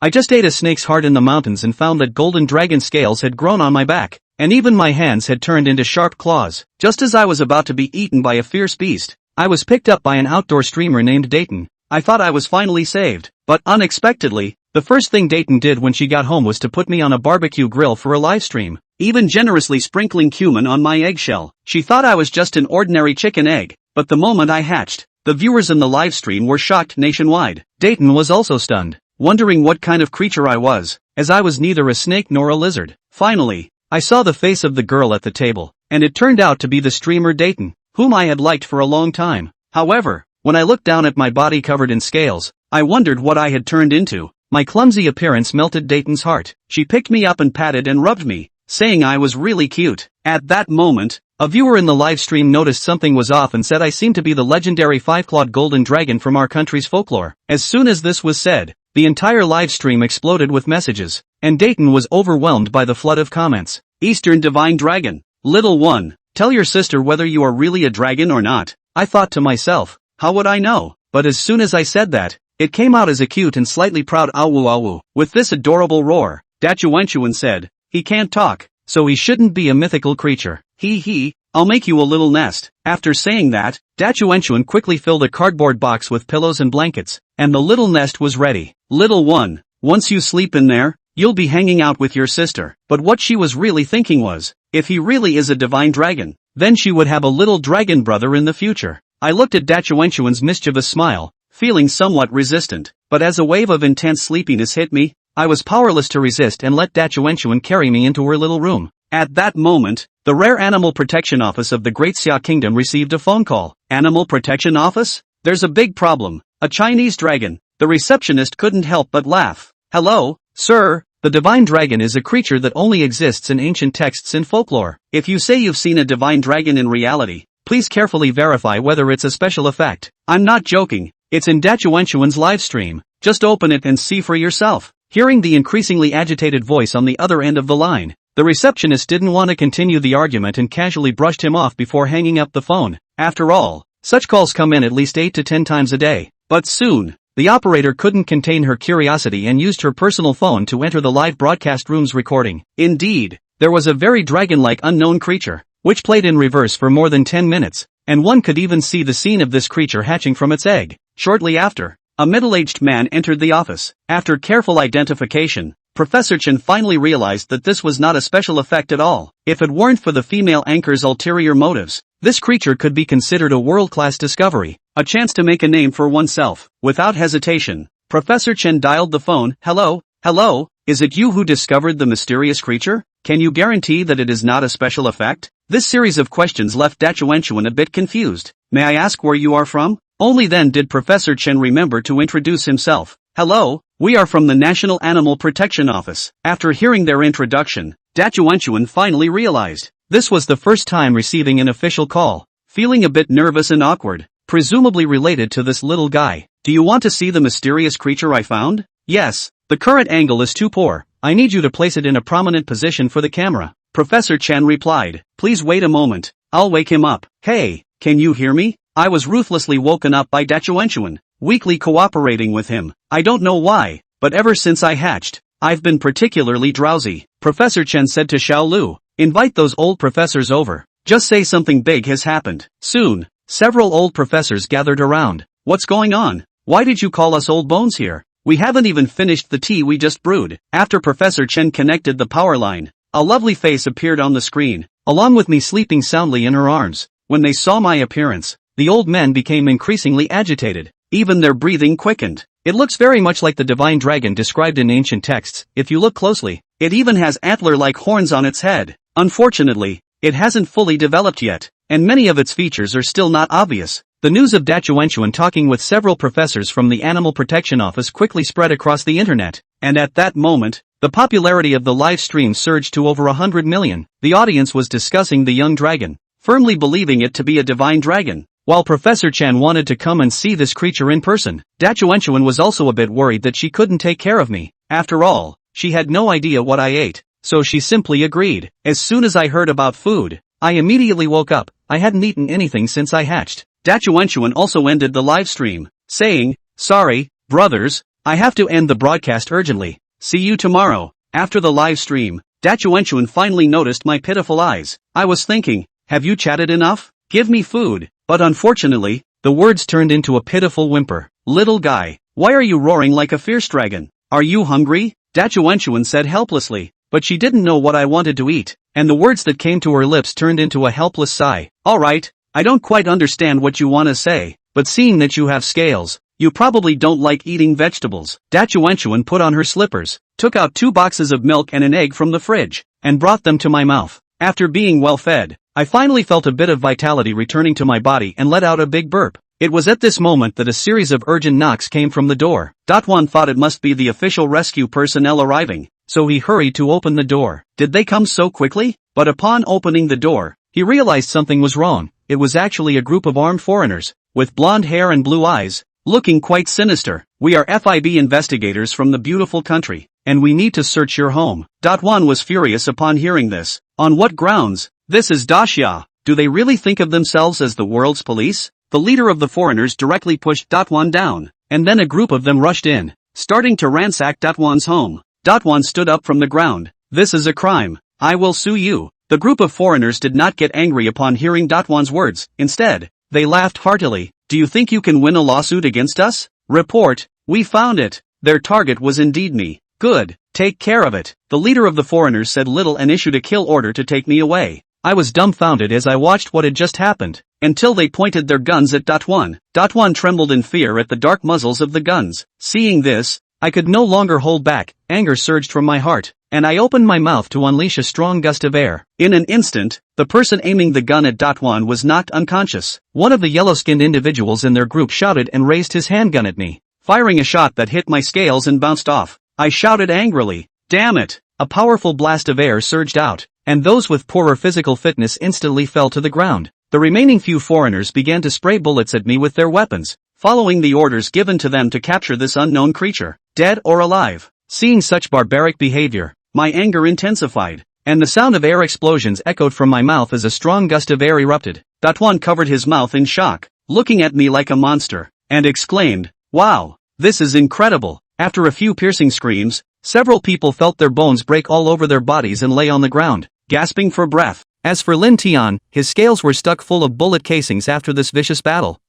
I just ate a snake's heart in the mountains and found that golden dragon scales had grown on my back, and even my hands had turned into sharp claws. Just as I was about to be eaten by a fierce beast, I was picked up by an outdoor streamer named Dayton. I thought I was finally saved, but unexpectedly, the first thing Dayton did when she got home was to put me on a barbecue grill for a live stream, even generously sprinkling cumin on my eggshell. She thought I was just an ordinary chicken egg, but the moment I hatched, the viewers in the live stream were shocked nationwide. Dayton was also stunned, wondering what kind of creature I was, as I was neither a snake nor a lizard. Finally, I saw the face of the girl at the table, and it turned out to be the streamer Dayton, whom I had liked for a long time. However, when I looked down at my body covered in scales, I wondered what I had turned into. My clumsy appearance melted Dayton's heart. She picked me up and patted and rubbed me, saying I was really cute. At that moment, a viewer in the live stream noticed something was off and said I seemed to be the legendary five-clawed golden dragon from our country's folklore. As soon as this was said, the entire live stream exploded with messages, and Dayton was overwhelmed by the flood of comments. Eastern Divine Dragon. Little one, tell your sister whether you are really a dragon or not. I thought to myself, how would I know? But as soon as I said that, it came out as a cute and slightly proud awu awu. With this adorable roar, Dachuenchuan said, he can't talk, so he shouldn't be a mythical creature. Hee, I'll make you a little nest. After saying that, Dachuenchuan quickly filled a cardboard box with pillows and blankets, and the little nest was ready. Little one, once you sleep in there, you'll be hanging out with your sister. But what she was really thinking was, if he really is a divine dragon, then she would have a little dragon brother in the future. I looked at Dachuenchuan's mischievous smile, feeling somewhat resistant, but as a wave of intense sleepiness hit me, I was powerless to resist and let Dachuenchuan carry me into her little room. At that moment, the Rare Animal Protection Office of the Great Xia Kingdom received a phone call. Animal Protection Office? There's a big problem. A Chinese dragon. The receptionist couldn't help but laugh. Hello, sir. The divine dragon is a creature that only exists in ancient texts in folklore. If you say you've seen a divine dragon in reality, please carefully verify whether it's a special effect. I'm not joking. It's in Dachuenchuan's live stream. Just open it and see for yourself. Hearing the increasingly agitated voice on the other end of the line, the receptionist didn't want to continue the argument and casually brushed him off before hanging up the phone. After all, such calls come in at least 8 to 10 times a day. But soon, the operator couldn't contain her curiosity and used her personal phone to enter the live broadcast room's recording. Indeed, there was a very dragon-like unknown creature, which played in reverse for more than 10 minutes, and one could even see the scene of this creature hatching from its egg. Shortly after, a middle-aged man entered the office. After careful identification, Professor Chen finally realized that this was not a special effect at all. If it weren't for the female anchor's ulterior motives, this creature could be considered a world-class discovery, a chance to make a name for oneself. Without hesitation, Professor Chen dialed the phone. Hello, is it you who discovered the mysterious creature? Can you guarantee that it is not a special effect? This series of questions left Dachuenchuan a bit confused. May I ask where you are from? Only then did Professor Chen remember to introduce himself. Hello, we are from the National Animal Protection Office. After hearing their introduction, Dachuenchuan finally realized this was the first time receiving an official call. Feeling a bit nervous and awkward, presumably related to this little guy. Do you want to see the mysterious creature I found? Yes, the current angle is too poor. I need you to place it in a prominent position for the camera. Professor Chen replied. Please wait a moment. I'll wake him up. Hey, can you hear me? I was ruthlessly woken up by Dachuenchuan, weakly cooperating with him. I don't know why, but ever since I hatched, I've been particularly drowsy. Professor Chen said to Xiao Lu, invite those old professors over. Just say something big has happened. Soon, several old professors gathered around. What's going on? Why did you call us old bones here? We haven't even finished the tea we just brewed. After Professor Chen connected the power line, a lovely face appeared on the screen, along with me sleeping soundly in her arms. When they saw my appearance, the old men became increasingly agitated. Even their breathing quickened. It looks very much like the divine dragon described in ancient texts. If you look closely, it even has antler-like horns on its head. Unfortunately, it hasn't fully developed yet, and many of its features are still not obvious. The news of Dachuenchuan talking with several professors from the Animal Protection Office quickly spread across the internet, and at that moment, the popularity of the live stream surged to over 100 million. The audience was discussing the young dragon, firmly believing it to be a divine dragon. While Professor Chen wanted to come and see this creature in person, Dachuenchuan was also a bit worried that she couldn't take care of me. After all, she had no idea what I ate, so she simply agreed. As soon as I heard about food, I immediately woke up. I hadn't eaten anything since I hatched. Dachuenchuan also ended the live stream, saying, sorry, brothers, I have to end the broadcast urgently. See you tomorrow. After the live stream, Dachuenchuan finally noticed my pitiful eyes. I was thinking, have you chatted enough? Give me food. But unfortunately, the words turned into a pitiful whimper. Little guy, why are you roaring like a fierce dragon? Are you hungry? Dachuenchuan said helplessly, but she didn't know what I wanted to eat, and the words that came to her lips turned into a helpless sigh. Alright, I don't quite understand what you want to say, but seeing that you have scales, you probably don't like eating vegetables. Dachuenchuan put on her slippers, took out 2 boxes of milk and an egg from the fridge, and brought them to my mouth. After being well fed, I finally felt a bit of vitality returning to my body and let out a big burp. It was at this moment that a series of urgent knocks came from the door. Datuan thought it must be the official rescue personnel arriving, so he hurried to open the door. Did they come so quickly? But upon opening the door, he realized something was wrong. It was actually a group of armed foreigners, with blonde hair and blue eyes, looking quite sinister. We are FIB investigators from the beautiful country, and we need to search your home. Datuan was furious upon hearing this. On what grounds? This is Daxia. Do they really think of themselves as the world's police? The leader of the foreigners directly pushed Datuan down, and then a group of them rushed in, starting to ransack Datuan's home. Datuan stood up from the ground. This is a crime. I will sue you. The group of foreigners did not get angry upon hearing Datuan's words. Instead, they laughed heartily. Do you think you can win a lawsuit against us? Report. We found it. Their target was indeed me. Good. Take care of it. The leader of the foreigners said little and issued a kill order to take me away. I was dumbfounded as I watched what had just happened, until they pointed their guns at Datuan. Datuan trembled in fear at the dark muzzles of the guns. Seeing this, I could no longer hold back. Anger surged from my heart, and I opened my mouth to unleash a strong gust of air. In an instant, the person aiming the gun at Datuan was knocked unconscious. One of the yellow-skinned individuals in their group shouted and raised his handgun at me, firing a shot that hit my scales and bounced off. I shouted angrily, "Damn it!" A powerful blast of air surged out, and those with poorer physical fitness instantly fell to the ground. The remaining few foreigners began to spray bullets at me with their weapons, following the orders given to them to capture this unknown creature, dead or alive. Seeing such barbaric behavior, my anger intensified, and the sound of air explosions echoed from my mouth as a strong gust of air erupted. Datuan covered his mouth in shock, looking at me like a monster, and exclaimed, "Wow, this is incredible." After a few piercing screams, several people felt their bones break all over their bodies and lay on the ground, gasping for breath. As for Lin Tian, his scales were stuck full of bullet casings after this vicious battle.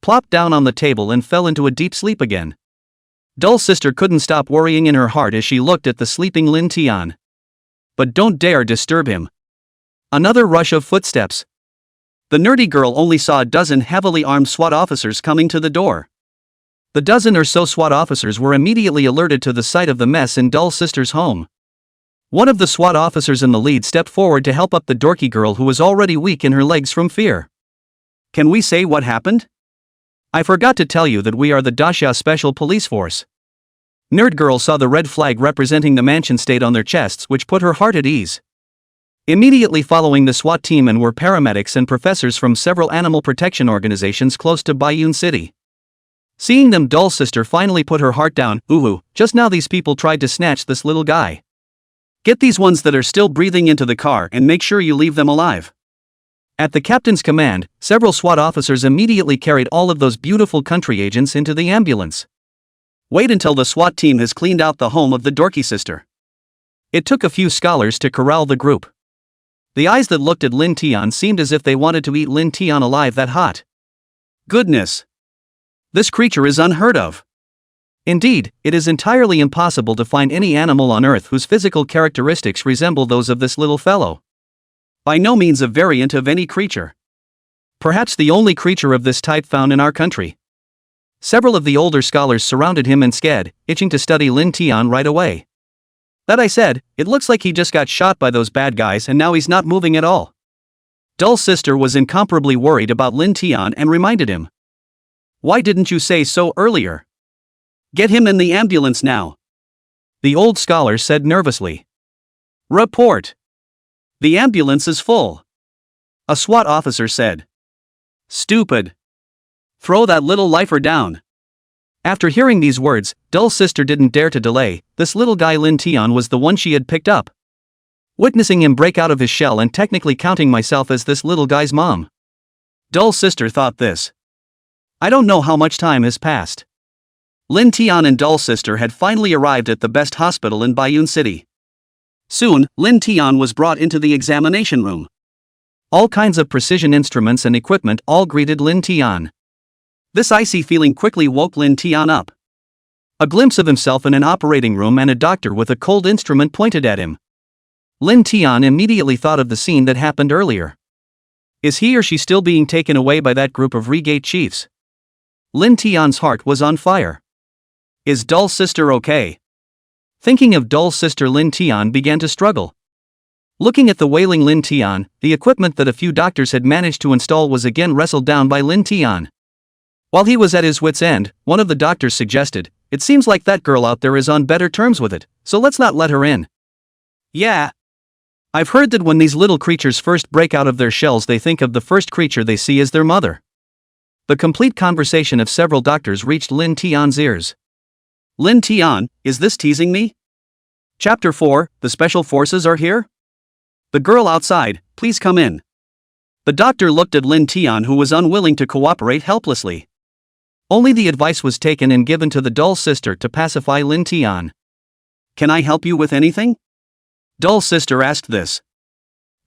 Plopped down on the table and fell into a deep sleep again. Dull Sister couldn't stop worrying in her heart as she looked at the sleeping Lin Tian. But don't dare disturb him. Another rush of footsteps. The nerdy girl only saw a dozen heavily armed SWAT officers coming to the door. The dozen or so SWAT officers were immediately alerted to the sight of the mess in Dull Sister's home. One of the SWAT officers in the lead stepped forward to help up the dorky girl who was already weak in her legs from fear. Can we say what happened? I forgot to tell you that we are the Daxia Special Police Force. Nerd girl saw the red flag representing the mansion state on their chests, which put her heart at ease. Immediately following the SWAT team and were paramedics and professors from several animal protection organizations close to Baiyun City. Seeing them, Dull Sister finally put her heart down. Ooh, just now these people tried to snatch this little guy. Get these ones that are still breathing into the car and make sure you leave them alive. At the captain's command, several SWAT officers immediately carried all of those beautiful country agents into the ambulance. Wait until the SWAT team has cleaned out the home of the dorky sister. It took a few scholars to corral the group. The eyes that looked at Lin Tian seemed as if they wanted to eat Lin Tian alive that hot. Goodness! This creature is unheard of. Indeed, it is entirely impossible to find any animal on Earth whose physical characteristics resemble those of this little fellow. By no means a variant of any creature. Perhaps the only creature of this type found in our country. Several of the older scholars surrounded him and scared, itching to study Lin Tian right away. That I said, it looks like he just got shot by those bad guys and now he's not moving at all. Dull Sister was incomparably worried about Lin Tian and reminded him. Why didn't you say so earlier? Get him in the ambulance now. The old scholar said nervously. Report. The ambulance is full. A SWAT officer said. Stupid. Throw that little lifer down. After hearing these words, Dull Sister didn't dare to delay. This little guy Lin Tian was the one she had picked up. Witnessing him break out of his shell and technically counting myself as this little guy's mom. Dull Sister thought this. I don't know how much time has passed. Lin Tian and Doll Sister had finally arrived at the best hospital in Baiyun City. Soon, Lin Tian was brought into the examination room. All kinds of precision instruments and equipment all greeted Lin Tian. This icy feeling quickly woke Lin Tian up. A glimpse of himself in an operating room and a doctor with a cold instrument pointed at him. Lin Tian immediately thought of the scene that happened earlier. Is he or she still being taken away by that group of Regate chiefs? Lin Tian's heart was on fire. Is Doll Sister okay? Thinking of Doll Sister, Lin Tian began to struggle. Looking at the wailing Lin Tian, the equipment that a few doctors had managed to install was again wrestled down by Lin Tian. While he was at his wit's end, one of the doctors suggested, "It seems like that girl out there is on better terms with it, so let's not let her in." Yeah. I've heard that when these little creatures first break out of their shells, they think of the first creature they see as their mother. The complete conversation of several doctors reached Lin Tian's ears. Lin Tian, is this teasing me? Chapter 4, The Special Forces are here? The girl outside, please come in. The doctor looked at Lin Tian, who was unwilling to cooperate, helplessly. Only the advice was taken and given to the Doll Sister to pacify Lin Tian. Can I help you with anything? Doll Sister asked this.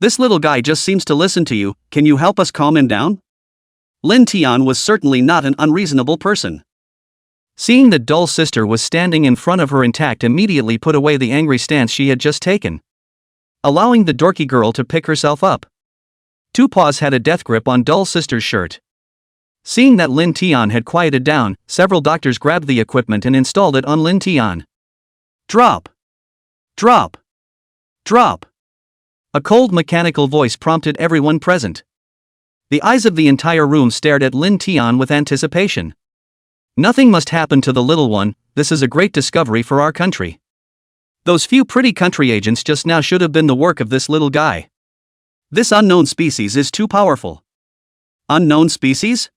This little guy just seems to listen to you, can you help us calm him down? Lin Tian was certainly not an unreasonable person. Seeing that Doll Sister was standing in front of her intact, immediately put away the angry stance she had just taken, allowing the dorky girl to pick herself up. Two paws had a death grip on Doll Sister's shirt. Seeing that Lin Tian had quieted down, several doctors grabbed the equipment and installed it on Lin Tian. Drop! Drop! Drop! A cold mechanical voice prompted everyone present. The eyes of the entire room stared at Lin Tian with anticipation. Nothing must happen to the little one, this is a great discovery for our country. Those few pretty country agents just now should have been the work of this little guy. This unknown species is too powerful. Unknown species?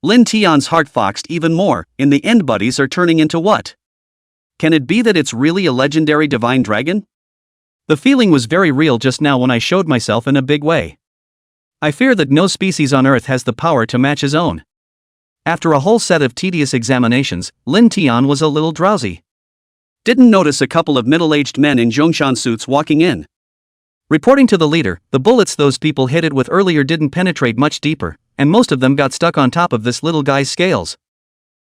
Lin Tian's heart foxed even more. In the end, buddies are turning into what? Can it be that it's really a legendary divine dragon? The feeling was very real just now when I showed myself in a big way. I fear that no species on Earth has the power to match his own. After a whole set of tedious examinations, Lin Tian was a little drowsy. Didn't notice a couple of middle-aged men in Zhongshan suits walking in. Reporting to the leader, the bullets those people hit it with earlier didn't penetrate much deeper, and most of them got stuck on top of this little guy's scales.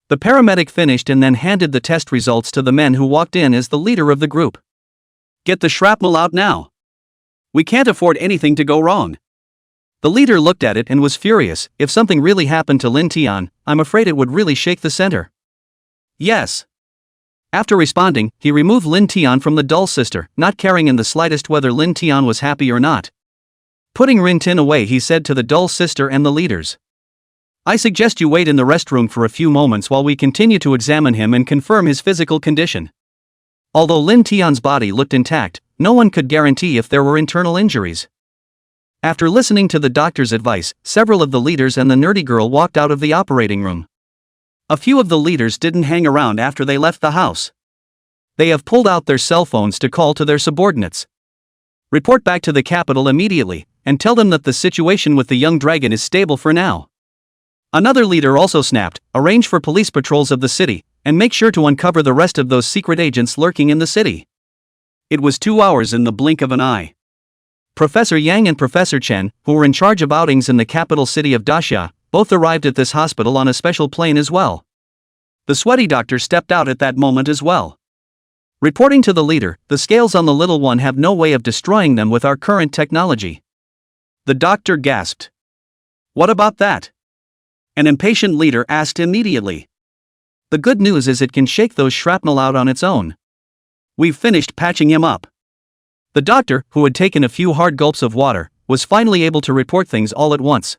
The paramedic finished and then handed the test results to the men who walked in as the leader of the group. Get the shrapnel out now. We can't afford anything to go wrong. The leader looked at it and was furious. If something really happened to Lin Tian, I'm afraid it would really shake the center. Yes. After responding, he removed Lin Tian from the Doll Sister, not caring in the slightest whether Lin Tian was happy or not. Putting Rin Tin away, he said to the Doll Sister and the leaders, I suggest you wait in the restroom for a few moments while we continue to examine him and confirm his physical condition. Although Lin Tian's body looked intact, no one could guarantee if there were internal injuries. After listening to the doctor's advice, several of the leaders and the nerdy girl walked out of the operating room. A few of the leaders didn't hang around after they left the house. They have pulled out their cell phones to call to their subordinates. Report back to the capital immediately, and tell them that the situation with the young dragon is stable for now. Another leader also snapped, arrange for police patrols of the city, and make sure to uncover the rest of those secret agents lurking in the city. It was 2 hours in the blink of an eye. Professor Yang and Professor Chen, who were in charge of outings in the capital city of Daxia, both arrived at this hospital on a special plane as well. The sweaty doctor stepped out at that moment as well. Reporting to the leader, the scales on the little one have no way of destroying them with our current technology. The doctor gasped. What about that? An impatient leader asked immediately. The good news is it can shake those shrapnel out on its own. We've finished patching him up. The doctor, who had taken a few hard gulps of water, was finally able to report things all at once.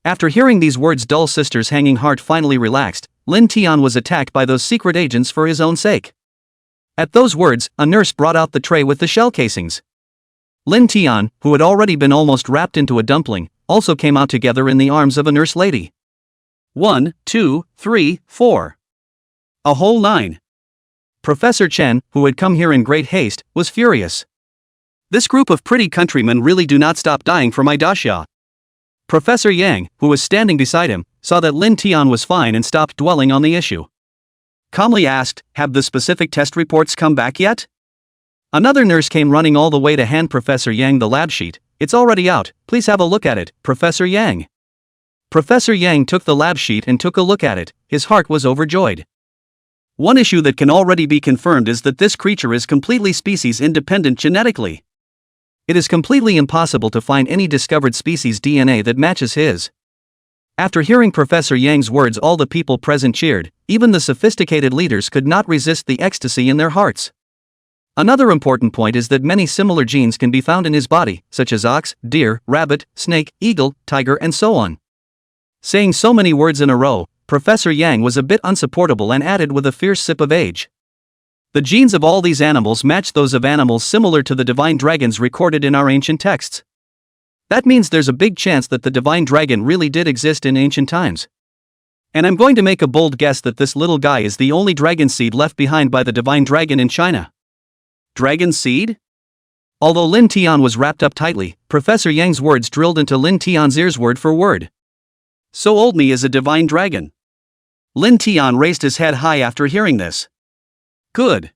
After hearing these words, Doll Sister's hanging heart finally relaxed. Lin Tian was attacked by those secret agents for his own sake. At those words, a nurse brought out the tray with the shell casings. Lin Tian, who had already been almost wrapped into a dumpling, also came out together in the arms of a nurse lady. 1, 2, 3, 4. A whole 9. Professor Chen, who had come here in great haste, was furious. This group of pretty countrymen really do not stop dying for my Daxia. Professor Yang, who was standing beside him, saw that Lin Tian was fine and stopped dwelling on the issue. calmly asked, "Have the specific test reports come back yet?" Another nurse came running all the way to hand Professor Yang the lab sheet. "It's already out, please have a look at it, Professor Yang." Professor Yang took the lab sheet and took a look at it. His heart was overjoyed. One issue that can already be confirmed is that this creature is completely species independent genetically. It is completely impossible to find any discovered species DNA that matches his. After hearing Professor Yang's words, all the people present cheered. Even the sophisticated leaders could not resist the ecstasy in their hearts. Another important point is that many similar genes can be found in his body, such as ox, deer, rabbit, snake, eagle, tiger, and so on. Saying so many words in a row, Professor Yang was a bit unsupportable and added with a fierce sip of age. The genes of all these animals match those of animals similar to the divine dragons recorded in our ancient texts. That means there's a big chance that the divine dragon really did exist in ancient times. And I'm going to make a bold guess that this little guy is the only dragon seed left behind by the divine dragon in China. Dragon seed? Although Lin Tian was wrapped up tightly, Professor Yang's words drilled into Lin Tian's ears word for word. "So old me is a divine dragon." Lin Tian raised his head high after hearing this. "Good.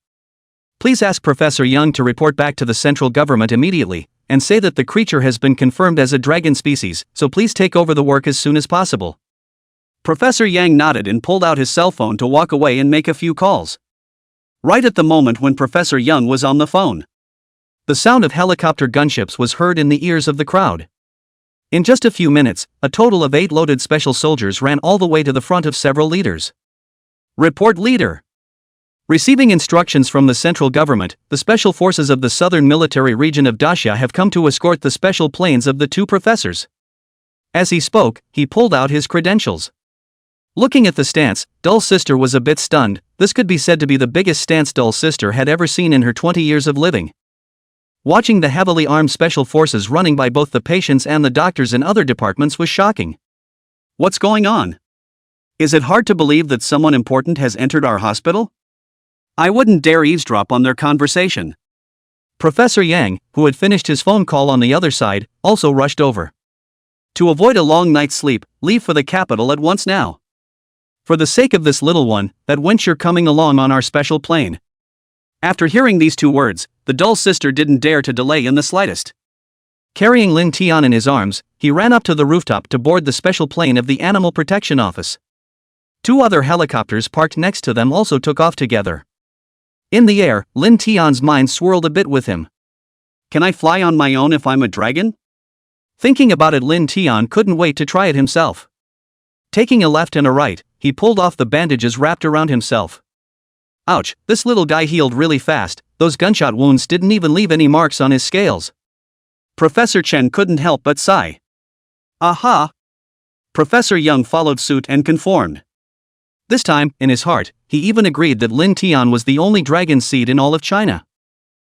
Please ask Professor Yang to report back to the central government immediately, and say that the creature has been confirmed as a dragon species, so please take over the work as soon as possible." Professor Yang nodded and pulled out his cell phone to walk away and make a few calls. Right at the moment when Professor Yang was on the phone, the sound of helicopter gunships was heard in the ears of the crowd. In just a few minutes, a total of 8 loaded special soldiers ran all the way to the front of several leaders. Report leader. Receiving instructions from the central government, the special forces of the southern military region of Dacia have come to escort the special planes of the 2 professors. As he spoke, he pulled out his credentials. Looking at the stance, Dull's sister was a bit stunned. This could be said to be the biggest stance Dull's sister had ever seen in her 20 years of living. Watching the heavily armed special forces running by both the patients and the doctors in other departments was shocking. What's going on? Is it hard to believe that someone important has entered our hospital? I wouldn't dare eavesdrop on their conversation. Professor Yang, who had finished his phone call on the other side, also rushed over. To avoid a long night's sleep, leave for the capital at once now. For the sake of this little one, that wench you're coming along on our special plane. After hearing these 2 words, the Dull sister didn't dare to delay in the slightest. Carrying Lin Tian in his arms, he ran up to the rooftop to board the special plane of the Animal Protection Office. 2 other helicopters parked next to them also took off together. In the air, Lin Tian's mind swirled a bit with him. Can I fly on my own if I'm a dragon? Thinking about it, Lin Tian couldn't wait to try it himself. Taking a left and a right, he pulled off the bandages wrapped around himself. Ouch, this little guy healed really fast. Those gunshot wounds didn't even leave any marks on his scales. Professor Chen couldn't help but sigh. Aha! Professor Yang followed suit and conformed. This time, in his heart, he even agreed that Lin Tian was the only dragon seed in all of China.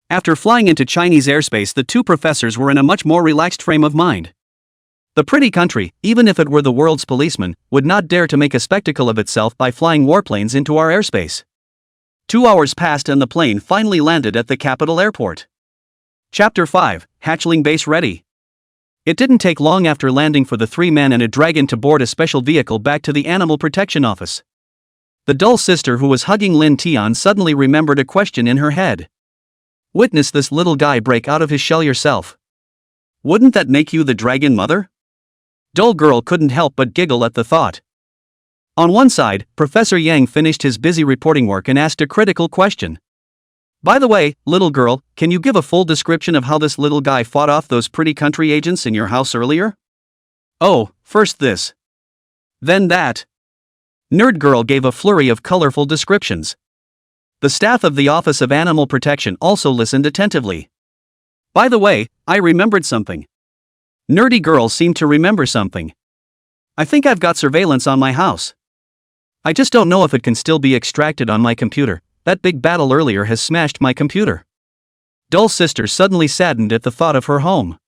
After flying into Chinese airspace, the 2 professors were in a much more relaxed frame of mind. The pretty country, even if it were the world's policeman, would not dare to make a spectacle of itself by flying warplanes into our airspace. 2 hours passed and the plane finally landed at the capital airport. Chapter 5, Hatchling Base Ready. It didn't take long after landing for the 3 men and a dragon to board a special vehicle back to the Animal Protection Office. The Dull sister who was hugging Lin Tian suddenly remembered a question in her head. Witness this little guy break out of his shell yourself. Wouldn't that make you the dragon mother? Dull girl couldn't help but giggle at the thought. On one side, Professor Yang finished his busy reporting work and asked a critical question. By the way, little girl, can you give a full description of how this little guy fought off those pretty country agents in your house earlier? Oh, first this. Then that. Nerd girl gave a flurry of colorful descriptions. The staff of the Office of Animal Protection also listened attentively. By the way, I remembered something. Nerdy girl seemed to remember something. I think I've got surveillance on my house. I just don't know if it can still be extracted on my computer. That big battle earlier has smashed my computer. Dull sister suddenly saddened at the thought of her home.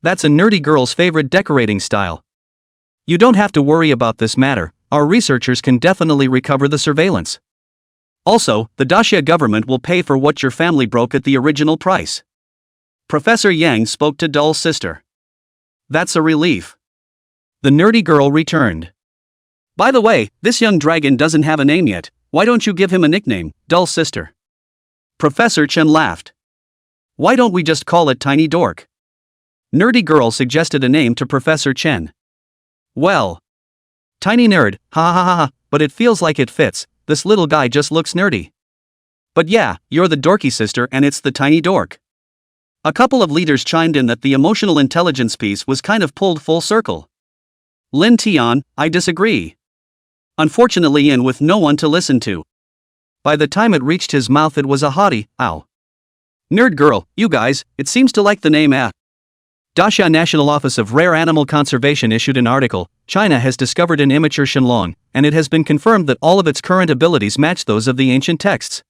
That's a nerdy girl's favorite decorating style. You don't have to worry about this matter. Our researchers can definitely recover the surveillance. Also, the Dacia government will pay for what your family broke at the original price. Professor Yang spoke to Dull's sister. That's a relief. The nerdy girl returned. By the way, this young dragon doesn't have a name yet. Why don't you give him a nickname, dull sister? Professor Chen laughed. Why don't we just call it Tiny Dork? Nerdy girl suggested a name to Professor Chen. Well, Tiny Nerd, ha ha ha ha, but it feels like it fits, this little guy just looks nerdy. But yeah, you're the dorky sister and it's the Tiny Dork. A couple of leaders chimed in that the emotional intelligence piece was kind of pulled full circle. Lin Tian, I disagree. Unfortunately, in with no one to listen to. By the time it reached his mouth, it was a haughty, ow. Nerd girl, you guys, it seems to like the name Dasha National Office of Rare Animal Conservation issued an article, China has discovered an immature Shenlong, and it has been confirmed that all of its current abilities match those of the ancient texts.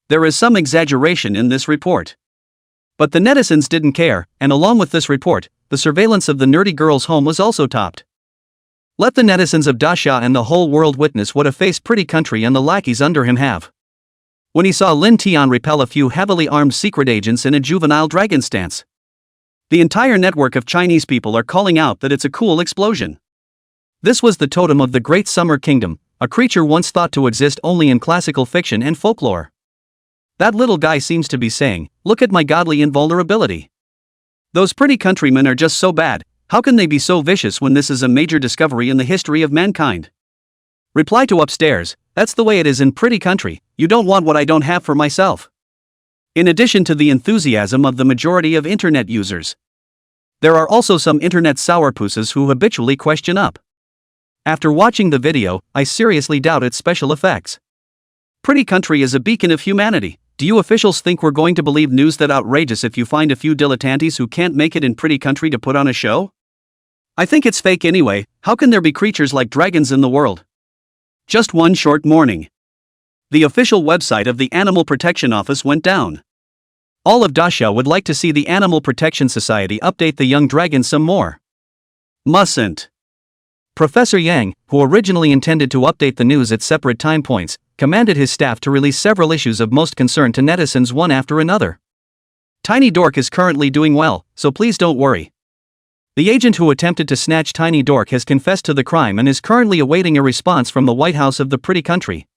There is some exaggeration in this report. But the netizens didn't care, and along with this report, the surveillance of the nerdy girl's home was also topped. Let the netizens of Dasha and the whole world witness what a face Pretty Country and the lackeys under him have. When he saw Lin Tian repel a few heavily armed secret agents in a juvenile dragon stance. The entire network of Chinese people are calling out that it's a cool explosion. This was the totem of the Great Summer Kingdom, a creature once thought to exist only in classical fiction and folklore. That little guy seems to be saying, look at my godly invulnerability. Those pretty countrymen are just so bad, how can they be so vicious when this is a major discovery in the history of mankind? Reply to upstairs, that's the way it is in Pretty Country, you don't want what I don't have for myself. In addition to the enthusiasm of the majority of internet users, there are also some internet sourpusses who habitually question up. After watching the video, I seriously doubt its special effects. Pretty Country is a beacon of humanity. Do you officials think we're going to believe news that outrageous if you find a few dilettantes who can't make it in Pretty Country to put on a show? I think it's fake anyway. How can there be creatures like dragons in the world? Just one short morning. The official website of the Animal Protection Office went down. All of Dasha would like to see the Animal Protection Society update the young dragon some more. Mustn't. Professor Yang, who originally intended to update the news at separate time points, commanded his staff to release several issues of most concern to netizens one after another. Tiny Dork is currently doing well, so please don't worry. The agent who attempted to snatch Tiny Dork has confessed to the crime and is currently awaiting a response from the White House of the Pretty Country.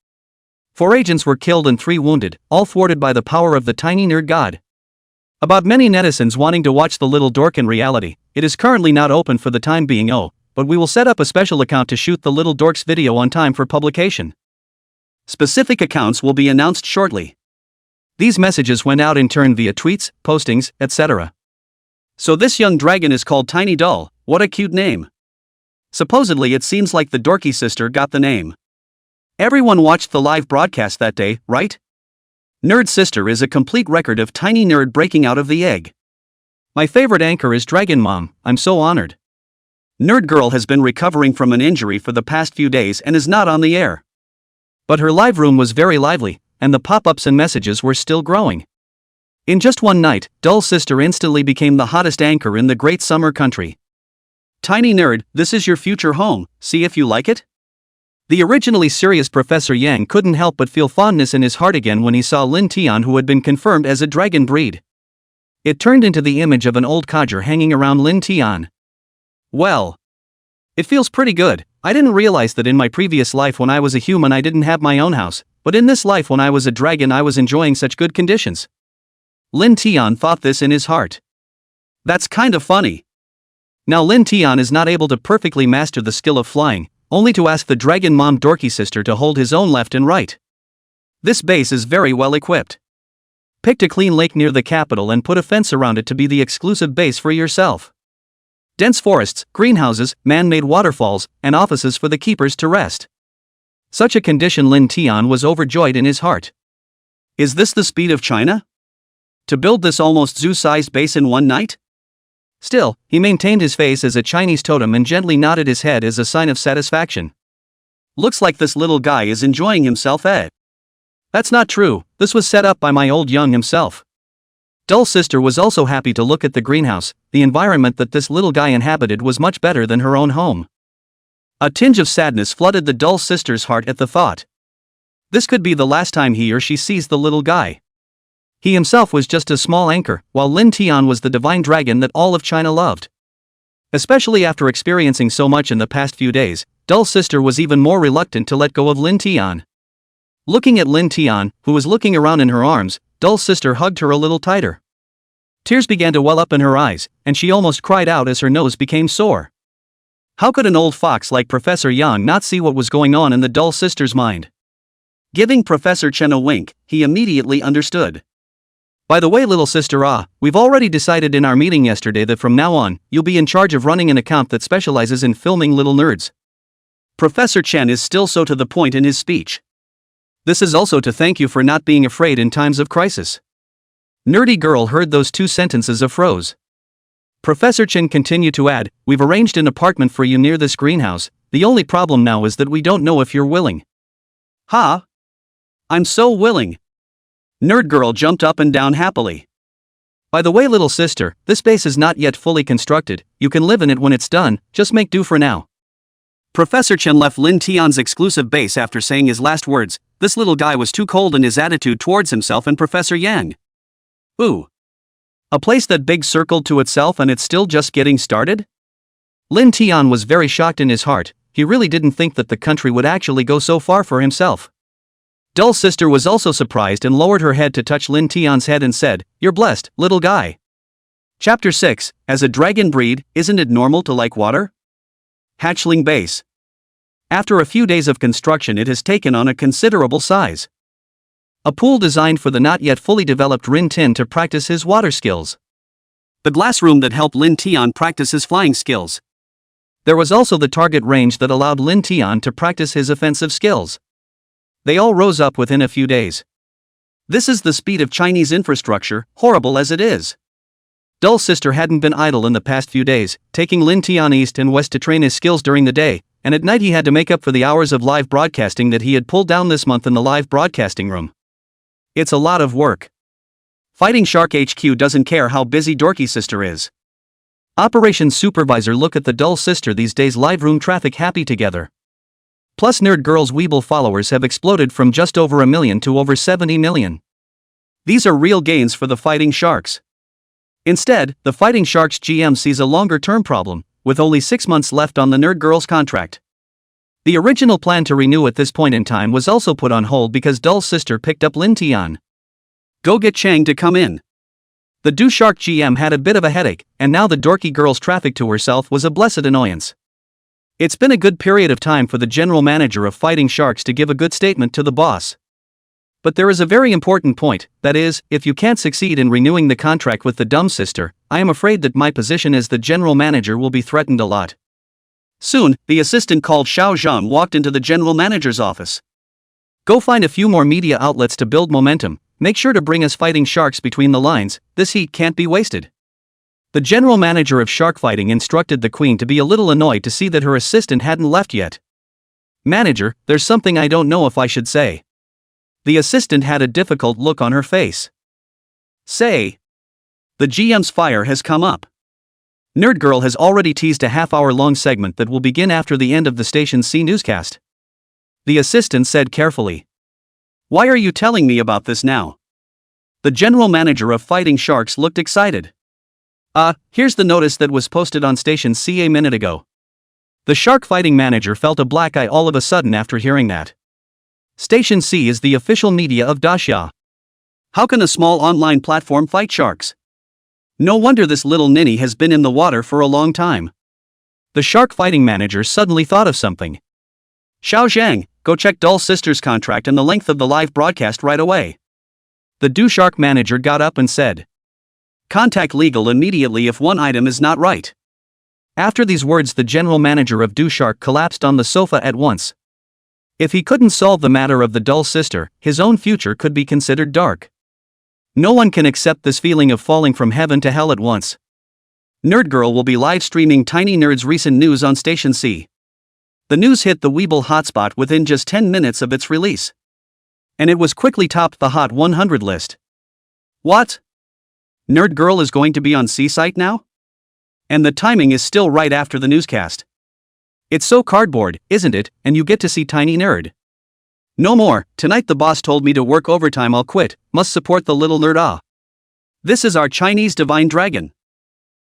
4 agents were killed and 3 wounded, all thwarted by the power of the tiny nerd god. About many netizens wanting to watch the little dork in reality, it is currently not open for the time being, but we will set up a special account to shoot the little dork's video on time for publication. Specific accounts will be announced shortly. These messages went out in turn via tweets, postings, etc. So this young dragon is called Tiny Doll, what a cute name. Supposedly it seems like the dorky sister got the name. Everyone watched the live broadcast that day, right? Nerd Sister is a complete record of Tiny Nerd breaking out of the egg. My favorite anchor is Dragon Mom, I'm so honored. Nerd Girl has been recovering from an injury for the past few days and is not on the air. But her live room was very lively, and the pop-ups and messages were still growing. In just one night, Dull Sister instantly became the hottest anchor in the Great Summer Country. Tiny Nerd, this is your future home, see if you like it? The originally serious Professor Yang couldn't help but feel fondness in his heart again when he saw Lin Tian, who had been confirmed as a dragon breed. It turned into the image of an old codger hanging around Lin Tian. Well, it feels pretty good. I didn't realize that in my previous life when I was a human I didn't have my own house, but in this life when I was a dragon I was enjoying such good conditions. Lin Tian thought this in his heart. That's kind of funny. Now Lin Tian is not able to perfectly master the skill of flying, only to ask the dragon mom dorky sister to hold his own left and right. This base is very well equipped. Picked a clean lake near the capital and put a fence around it to be the exclusive base for yourself. Dense forests, greenhouses, man-made waterfalls, and offices for the keepers to rest. Such a condition Lin Tian was overjoyed in his heart. Is this the speed of China? To build this almost zoo-sized base in one night? Still, he maintained his face as a Chinese totem and gently nodded his head as a sign of satisfaction. Looks like this little guy is enjoying himself, eh? That's not true, this was set up by my old young himself. Dull Sister was also happy to look at the greenhouse. The environment that this little guy inhabited was much better than her own home. A tinge of sadness flooded the Dull Sister's heart at the thought. This could be the last time he or she sees the little guy. He himself was just a small anchor, while Lin Tian was the divine dragon that all of China loved. Especially after experiencing so much in the past few days, Dull Sister was even more reluctant to let go of Lin Tian. Looking at Lin Tian, who was looking around in her arms, Dull's sister hugged her a little tighter. Tears began to well up in her eyes, and she almost cried out as her nose became sore. How could an old fox like Professor Yang not see what was going on in the Dull sister's mind? Giving Professor Chen a wink, he immediately understood. By the way, little sister, we've already decided in our meeting yesterday that from now on, you'll be in charge of running an account that specializes in filming little nerds. Professor Chen is still so to the point in his speech. This is also to thank you for not being afraid in times of crisis. Nerdy girl heard those two sentences and froze. Professor Chen continued to add, we've arranged an apartment for you near this greenhouse, the only problem now is that we don't know if you're willing. Ha! I'm so willing. Nerd girl jumped up and down happily. By the way, little sister, this base is not yet fully constructed, you can live in it when it's done, just make do for now. Professor Chen left Lin Tian's exclusive base after saying his last words. This little guy was too cold in his attitude towards himself and Professor Yang. Ooh. A place that big circled to itself and it's still just getting started? Lin Tian was very shocked in his heart, he really didn't think that the country would actually go so far for himself. Dull's sister was also surprised and lowered her head to touch Lin Tian's head and said, you're blessed, little guy. Chapter 6, As a dragon breed, isn't it normal to like water? Hatchling base. After a few days of construction it has taken on a considerable size. A pool designed for the not yet fully developed Rin Tin to practice his water skills. The glass room that helped Lin Tian practice his flying skills. There was also the target range that allowed Lin Tian to practice his offensive skills. They all rose up within a few days. This is the speed of Chinese infrastructure, horrible as it is. Dull's sister hadn't been idle in the past few days, taking Lin Tian east and west to train his skills during the day, and at night he had to make up for the hours of live broadcasting that he had pulled down this month in the live broadcasting room. It's a lot of work. Fighting Shark HQ doesn't care how busy Dorky sister is. Operations supervisor look at the Dull sister these days live room traffic happy together. Plus Nerd Girl's Weeble followers have exploded from just over 1 million to over 70 million. These are real gains for the Fighting Sharks. Instead, the Fighting Sharks GM sees a longer-term problem, with only 6 months left on the Nerd Girl's contract. The original plan to renew at this point in time was also put on hold because Dull's sister picked up Lin Tian. Go get Chang to come in. The Do Shark GM had a bit of a headache, and now the dorky girl's traffic to herself was a blessed annoyance. It's been a good period of time for the general manager of Fighting Sharks to give a good statement to the boss. But there is a very important point, that is, if you can't succeed in renewing the contract with the dumb sister, I am afraid that my position as the general manager will be threatened a lot. Soon, the assistant called Xiao Zhang walked into the general manager's office. Go find a few more media outlets to build momentum, make sure to bring us Fighting Sharks between the lines, this heat can't be wasted. The general manager of Shark Fighting instructed the queen to be a little annoyed to see that her assistant hadn't left yet. Manager, there's something I don't know if I should say. The assistant had a difficult look on her face. Say. The GM's fire has come up. Nerd Girl has already teased a half-hour-long segment that will begin after the end of the Station C newscast. The assistant said carefully. Why are you telling me about this now? The general manager of Fighting Sharks looked excited. Here's the notice that was posted on Station C a minute ago. The shark fighting manager felt a black eye all of a sudden after hearing that. Station C is the official media of Daxia. How can a small online platform fight sharks? No wonder this little ninny has been in the water for a long time. The shark fighting manager suddenly thought of something. Xiao Zhang, go check Dull's sister's contract and the length of the live broadcast right away. The Do Shark manager got up and said. Contact legal immediately if one item is not right. After these words, the general manager of Do Shark collapsed on the sofa at once. If he couldn't solve the matter of the Dull sister, his own future could be considered dark. No one can accept this feeling of falling from heaven to hell at once. Nerd Girl will be live streaming Tiny Nerd's recent news on Station C. The news hit the Weeble hotspot within just 10 minutes of its release. And it was quickly topped the Hot 100 list. What? Nerd Girl is going to be on C-Site now? And the timing is still right after the newscast. It's so cardboard, isn't it, and you get to see Tiny Nerd. No more, tonight the boss told me to work overtime, I'll quit, must support the little nerd. This is our Chinese divine dragon.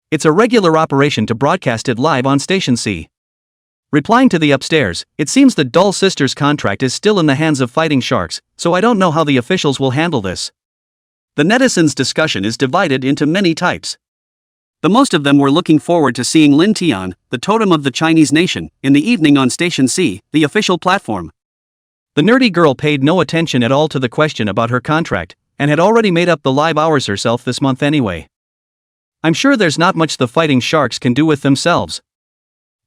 It's a regular operation to broadcast it live on Station C. Replying to the upstairs, it seems that Doll Sister's contract is still in the hands of fighting sharks, so I don't know how the officials will handle this. The netizens' discussion is divided into many types. The most of them were looking forward to seeing Lin Tian, the totem of the Chinese nation, in the evening on Station C, the official platform. The nerdy girl paid no attention at all to the question about her contract, and had already made up the live hours herself this month anyway. I'm sure there's not much the fighting sharks can do with themselves.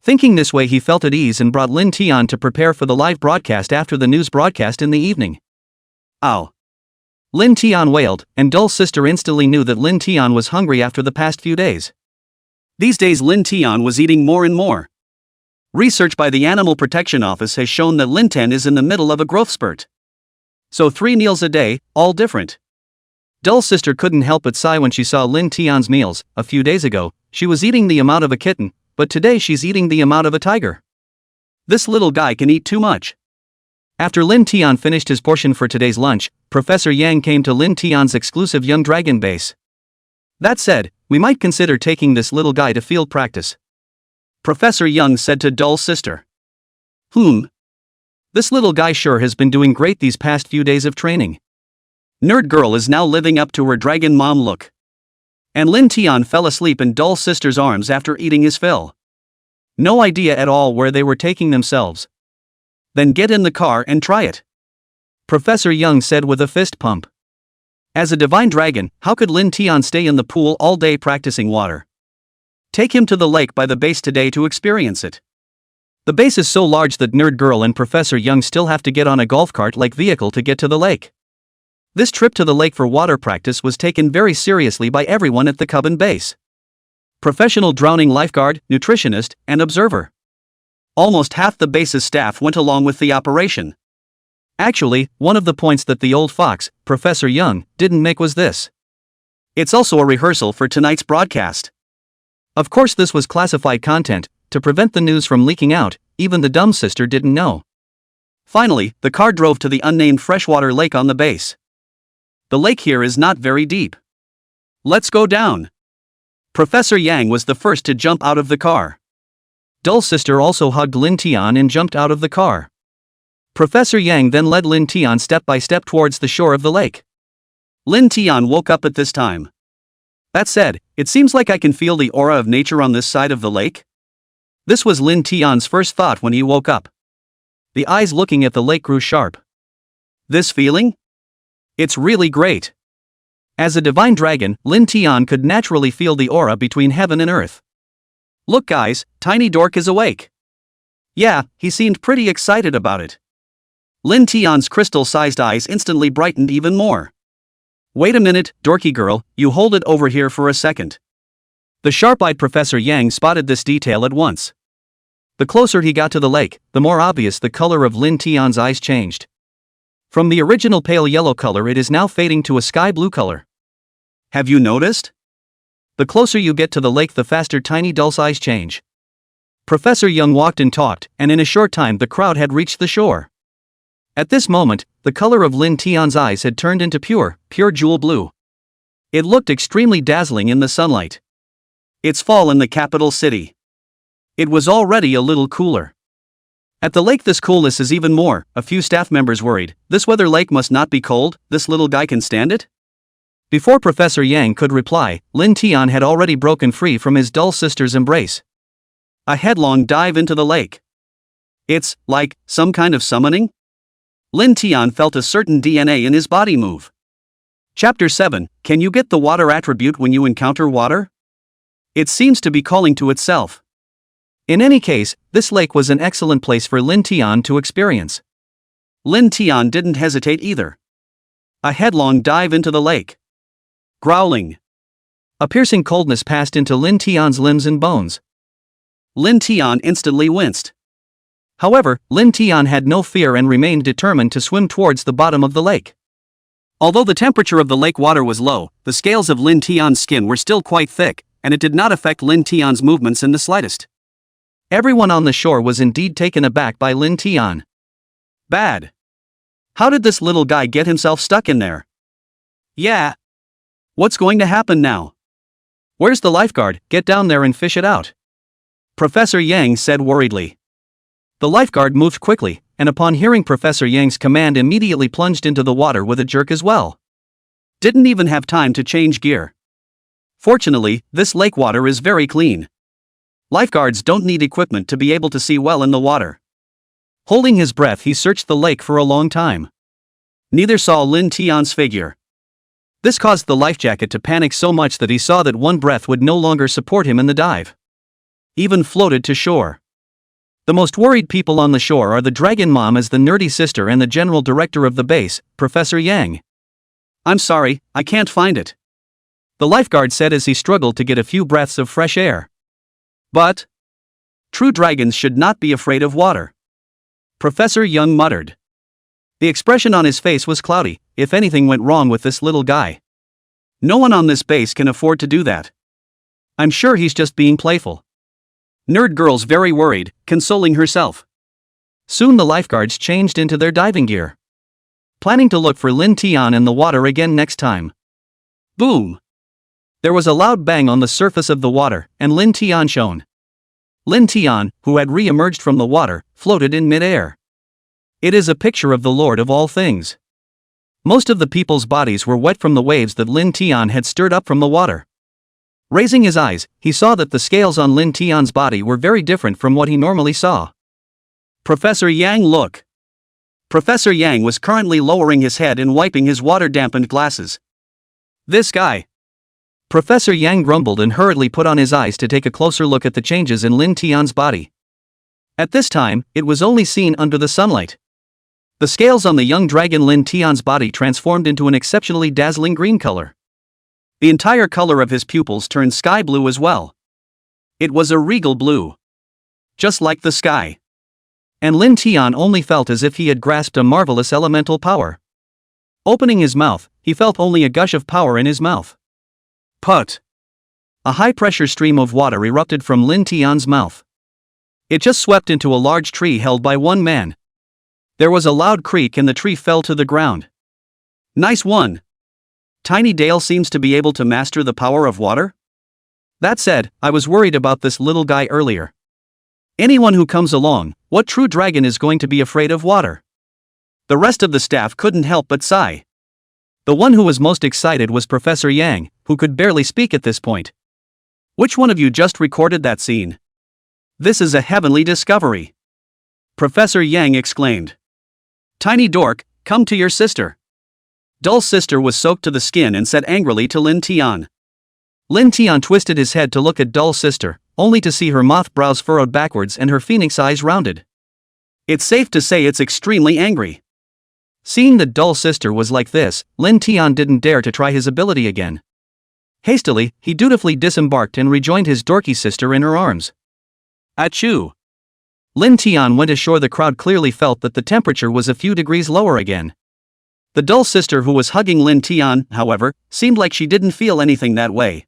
Thinking this way, he felt at ease and brought Lin Tian to prepare for the live broadcast after the news broadcast in the evening. Ow! Lin Tian wailed, and Doll Sister instantly knew that Lin Tian was hungry after the past few days. These days Lin Tian was eating more and more. Research by the Animal Protection Office has shown that Lin Tian is in the middle of a growth spurt. So 3 meals a day, all different. Doll Sister couldn't help but sigh when she saw Lin Tian's meals. A few days ago, she was eating the amount of a kitten, but today she's eating the amount of a tiger. This little guy can eat too much. After Lin Tian finished his portion for today's lunch, Professor Yang came to Lin Tian's exclusive young dragon base. That said, we might consider taking this little guy to field practice. Professor Young said to Doll Sister. This little guy sure has been doing great these past few days of training. Nerd girl is now living up to her dragon mom look. And Lin Tian fell asleep in Doll Sister's arms after eating his fill. No idea at all where they were taking themselves. Then get in the car and try it. Professor Young said with a fist pump. As a divine dragon, how could Lin Tian stay in the pool all day practicing water? Take him to the lake by the base today to experience it. The base is so large that Nerd Girl and Professor Young still have to get on a golf cart-like vehicle to get to the lake. This trip to the lake for water practice was taken very seriously by everyone at the Cubbon base. Professional drowning lifeguard, nutritionist, and observer. Almost half the base's staff went along with the operation. Actually, one of the points that the old fox, Professor Young, didn't make was this. It's also a rehearsal for tonight's broadcast. Of course this was classified content, to prevent the news from leaking out. Even the dumb sister didn't know. Finally, the car drove to the unnamed freshwater lake on the base. The lake here is not very deep. Let's go down. Professor Yang was the first to jump out of the car. Doll Sister also hugged Lin Tian and jumped out of the car. Professor Yang then led Lin Tian step by step towards the shore of the lake. Lin Tian woke up at this time. That said, it seems like I can feel the aura of nature on this side of the lake. This was Lin Tian's first thought when he woke up. The eyes looking at the lake grew sharp. This feeling? It's really great. As a divine dragon, Lin Tian could naturally feel the aura between heaven and earth. Look guys, Tiny Dork is awake. Yeah, he seemed pretty excited about it. Lin Tian's crystal-sized eyes instantly brightened even more. Wait a minute, Dorky girl, you hold it over here for a second. The sharp-eyed Professor Yang spotted this detail at once. The closer he got to the lake, the more obvious the color of Lin Tian's eyes changed. From the original pale yellow color it is now fading to a sky blue color. Have you noticed? The closer you get to the lake the faster Tiny Doll's eyes change. Professor Young walked and talked, and in a short time the crowd had reached the shore. At this moment, the color of Lin Tian's eyes had turned into pure jewel blue. It looked extremely dazzling in the sunlight. It's fall in the capital city. It was already a little cooler. At the lake this coolness is even more. A few staff members worried, this weather lake must not be cold, this little guy can stand it? Before Professor Yang could reply, Lin Tian had already broken free from his dull sister's embrace. A headlong dive into the lake. It's like some kind of summoning? Lin Tian felt a certain DNA in his body move. Chapter 7, Can you get the water attribute when you encounter water? It seems to be calling to itself. In any case, this lake was an excellent place for Lin Tian to experience. Lin Tian didn't hesitate either. A headlong dive into the lake. Growling. A piercing coldness passed into Lin Tian's limbs and bones. Lin Tian instantly winced. However, Lin Tian had no fear and remained determined to swim towards the bottom of the lake. Although the temperature of the lake water was low, the scales of Lin Tian's skin were still quite thick, and it did not affect Lin Tian's movements in the slightest. Everyone on the shore was indeed taken aback by Lin Tian. Bad. How did this little guy get himself stuck in there? Yeah. What's going to happen now? Where's the lifeguard? Get down there and fish it out. Professor Yang said worriedly. The lifeguard moved quickly, and upon hearing Professor Yang's command immediately plunged into the water with a jerk as well. Didn't even have time to change gear. Fortunately, this lake water is very clean. Lifeguards don't need equipment to be able to see well in the water. Holding his breath, he searched the lake for a long time. Neither saw Lin Tian's figure. This caused the life jacket to panic so much that he saw that one breath would no longer support him in the dive. Even floated to shore. The most worried people on the shore are the dragon mom as the nerdy sister and the general director of the base, Professor Yang. "I'm sorry, I can't find it," the lifeguard said as he struggled to get a few breaths of fresh air. "But true dragons should not be afraid of water," Professor Yang muttered. The expression on his face was cloudy. If anything went wrong with this little guy. No one on this base can afford to do that. I'm sure he's just being playful. Nerd girl's very worried, consoling herself. Soon the lifeguards changed into their diving gear, planning to look for Lin Tian in the water again next time. Boom! There was a loud bang on the surface of the water, and Lin Tian shone. Lin Tian, who had re-emerged from the water, floated in mid-air. It is a picture of the Lord of all things. Most of the people's bodies were wet from the waves that Lin Tian had stirred up from the water. Raising his eyes, he saw that the scales on Lin Tian's body were very different from what he normally saw. Professor Yang, look! Professor Yang was currently lowering his head and wiping his water-dampened glasses. This guy! Professor Yang grumbled and hurriedly put on his eyes to take a closer look at the changes in Lin Tian's body. At this time, it was only seen under the sunlight. The scales on the young dragon Lin Tian's body transformed into an exceptionally dazzling green color. The entire color of his pupils turned sky blue as well. It was a regal blue. Just like the sky. And Lin Tian only felt as if he had grasped a marvelous elemental power. Opening his mouth, he felt only a gush of power in his mouth. Put! A high-pressure stream of water erupted from Lin Tian's mouth. It just swept into a large tree held by one man. There was a loud creak and the tree fell to the ground. Nice one! Tiny Dale seems to be able to master the power of water? That said, I was worried about this little guy earlier. Anyone who comes along, what true dragon is going to be afraid of water? The rest of the staff couldn't help but sigh. The one who was most excited was Professor Yang, who could barely speak at this point. Which one of you just recorded that scene? This is a heavenly discovery! Professor Yang exclaimed. Tiny dork, come to your sister. Dull's sister was soaked to the skin and said angrily to Lin Tian. Lin Tian twisted his head to look at Dull's sister, only to see her moth brows furrowed backwards and her phoenix eyes rounded. It's safe to say it's extremely angry. Seeing that Dull's sister was like this, Lin Tian didn't dare to try his ability again. Hastily, he dutifully disembarked and rejoined his dorky sister in her arms. Achoo! Lin Tian went ashore. The crowd clearly felt that the temperature was a few degrees lower again. The Dull sister who was hugging Lin Tian, however, seemed like she didn't feel anything that way.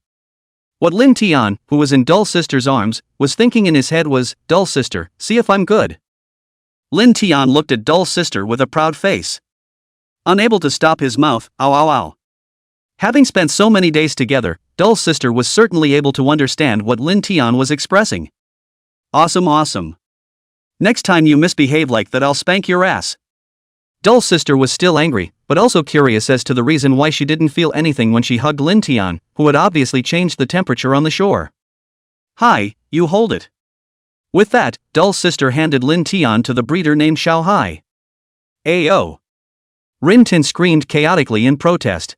What Lin Tian, who was in Dull sister's arms, was thinking in his head was, Dull sister, see if I'm good. Lin Tian looked at Dull sister with a proud face. Unable to stop his mouth, ow ow ow. Having spent so many days together, Dull sister was certainly able to understand what Lin Tian was expressing. Awesome, awesome. Next time you misbehave like that, I'll spank your ass. Dull's sister was still angry, but also curious as to the reason why she didn't feel anything when she hugged Lin Tian, who had obviously changed the temperature on the shore. Hi, you hold it. With that, Dull's sister handed Lin Tian to the breeder named Xiao Hai. Ayo! Rin Tin screamed chaotically in protest.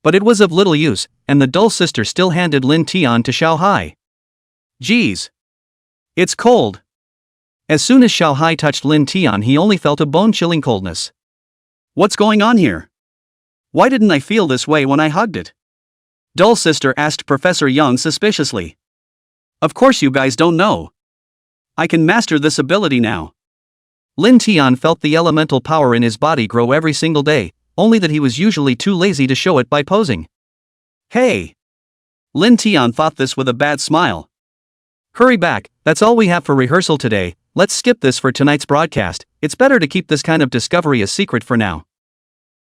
But it was of little use, and the Dull sister still handed Lin Tian to Xiao Hai. Geez! It's cold! As soon as Xiao Hai touched Lin Tian, he only felt a bone-chilling coldness. What's going on here? Why didn't I feel this way when I hugged it? Dull sister asked Professor Yang suspiciously. Of course you guys don't know. I can master this ability now. Lin Tian felt the elemental power in his body grow every single day, only that he was usually too lazy to show it by posing. Hey! Lin Tian thought this with a bad smile. Hurry back, that's all we have for rehearsal today. Let's skip this for tonight's broadcast. It's better to keep this kind of discovery a secret for now.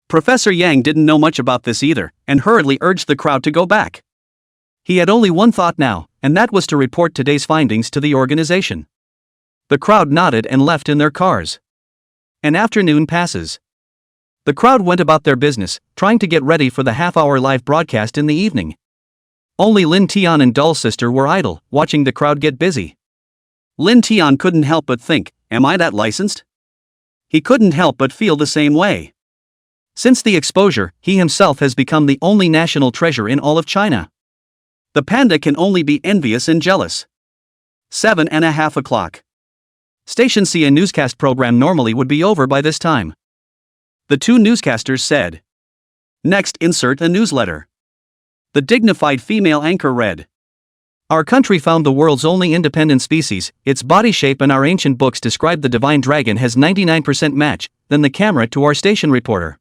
Professor Yang didn't know much about this either, and hurriedly urged the crowd to go back. He had only one thought now, and that was to report today's findings to the organization. The crowd nodded and left in their cars. An afternoon passes. The crowd went about their business, trying to get ready for the half-hour live broadcast in the evening. Only Lin Tian and Doll's sister were idle, watching the crowd get busy. Lin Tian couldn't help but think, am I that licensed? He couldn't help but feel the same way. Since the exposure, he himself has become the only national treasure in all of China. The panda can only be envious and jealous. 7:30 o'clock. Station C, a newscast program normally would be over by this time. The two newscasters said. Next, insert a newsletter. The dignified female anchor read. Our country found the world's only independent species, its body shape and our ancient books describe the divine dragon has 99% match, then the camera to our station reporter.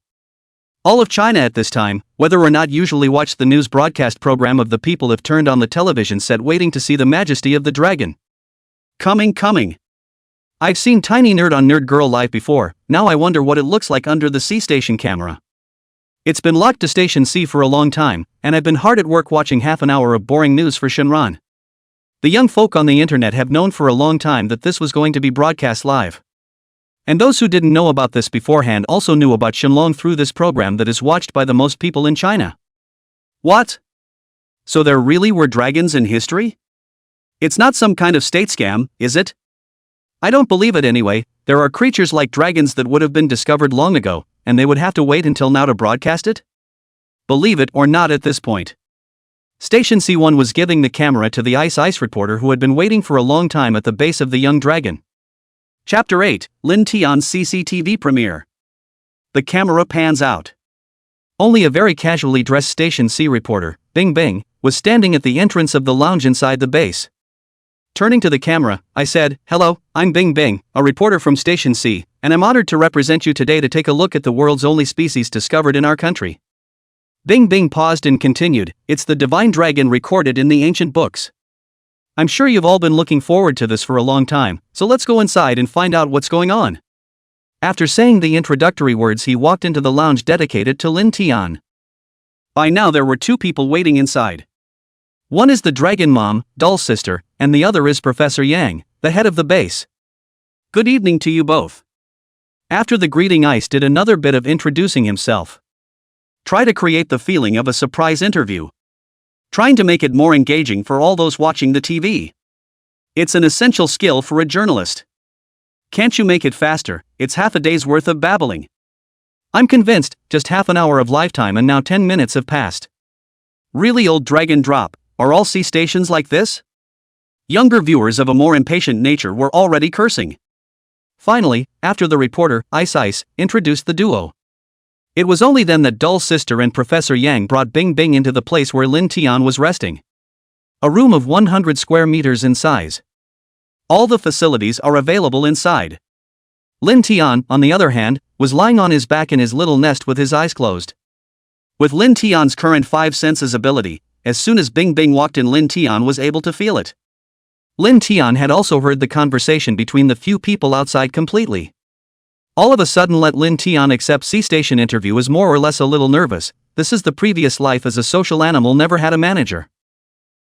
All of China at this time, whether or not usually watch the news broadcast program of the people have turned on the television set waiting to see the majesty of the dragon. Coming. I've seen Tiny Nerd on Nerd Girl Live before, now I wonder what it looks like under the C station camera. It's been locked to Station C for a long time, and I've been hard at work watching half an hour of boring news for Shenron. The young folk on the internet have known for a long time that this was going to be broadcast live. And those who didn't know about this beforehand also knew about Shenlong through this program that is watched by the most people in China. What? So there really were dragons in history? It's not some kind of state scam, is it? I don't believe it anyway. There are creatures like dragons that would have been discovered long ago, and they would have to wait until now to broadcast it? Believe it or not at this point. Station C1 was giving the camera to the ice reporter who had been waiting for a long time at the base of the young dragon. Chapter 8, Lin Tian's CCTV premiere. The camera pans out. Only a very casually dressed Station C reporter, Bing Bing, was standing at the entrance of the lounge inside the base. Turning to the camera, I said, "Hello, I'm Bing Bing, a reporter from Station C, and I'm honored to represent you today to take a look at the world's only species discovered in our country." Bing Bing paused and continued, "It's the divine dragon recorded in the ancient books. I'm sure you've all been looking forward to this for a long time, so let's go inside and find out what's going on." After saying the introductory words, he walked into the lounge dedicated to Lin Tian. By now there were two people waiting inside. One is the dragon mom, Doll's sister, and the other is Professor Yang, the head of the base. Good evening to you both. After the greeting, Ice did another bit of introducing himself. Try to create the feeling of a surprise interview. Trying to make it more engaging for all those watching the TV. It's an essential skill for a journalist. Can't you make it faster? It's half a day's worth of babbling. I'm convinced, just half an hour of lifetime and now 10 minutes have passed. Really, old dragon drop, are all C stations like this? Younger viewers of a more impatient nature were already cursing. Finally, after the reporter, Ice, introduced the duo. It was only then that Doll's sister and Professor Yang brought Bing Bing into the place where Lin Tian was resting. A room of 100 square meters in size. All the facilities are available inside. Lin Tian, on the other hand, was lying on his back in his little nest with his eyes closed. With Lin Tian's current 5 senses ability, as soon as Bing Bing walked in, Lin Tian was able to feel it. Lin Tian had also heard the conversation between the few people outside completely. All of a sudden, let Lin Tian accept C-station interview is more or less a little nervous. This is the previous life as a social animal, never had a manager.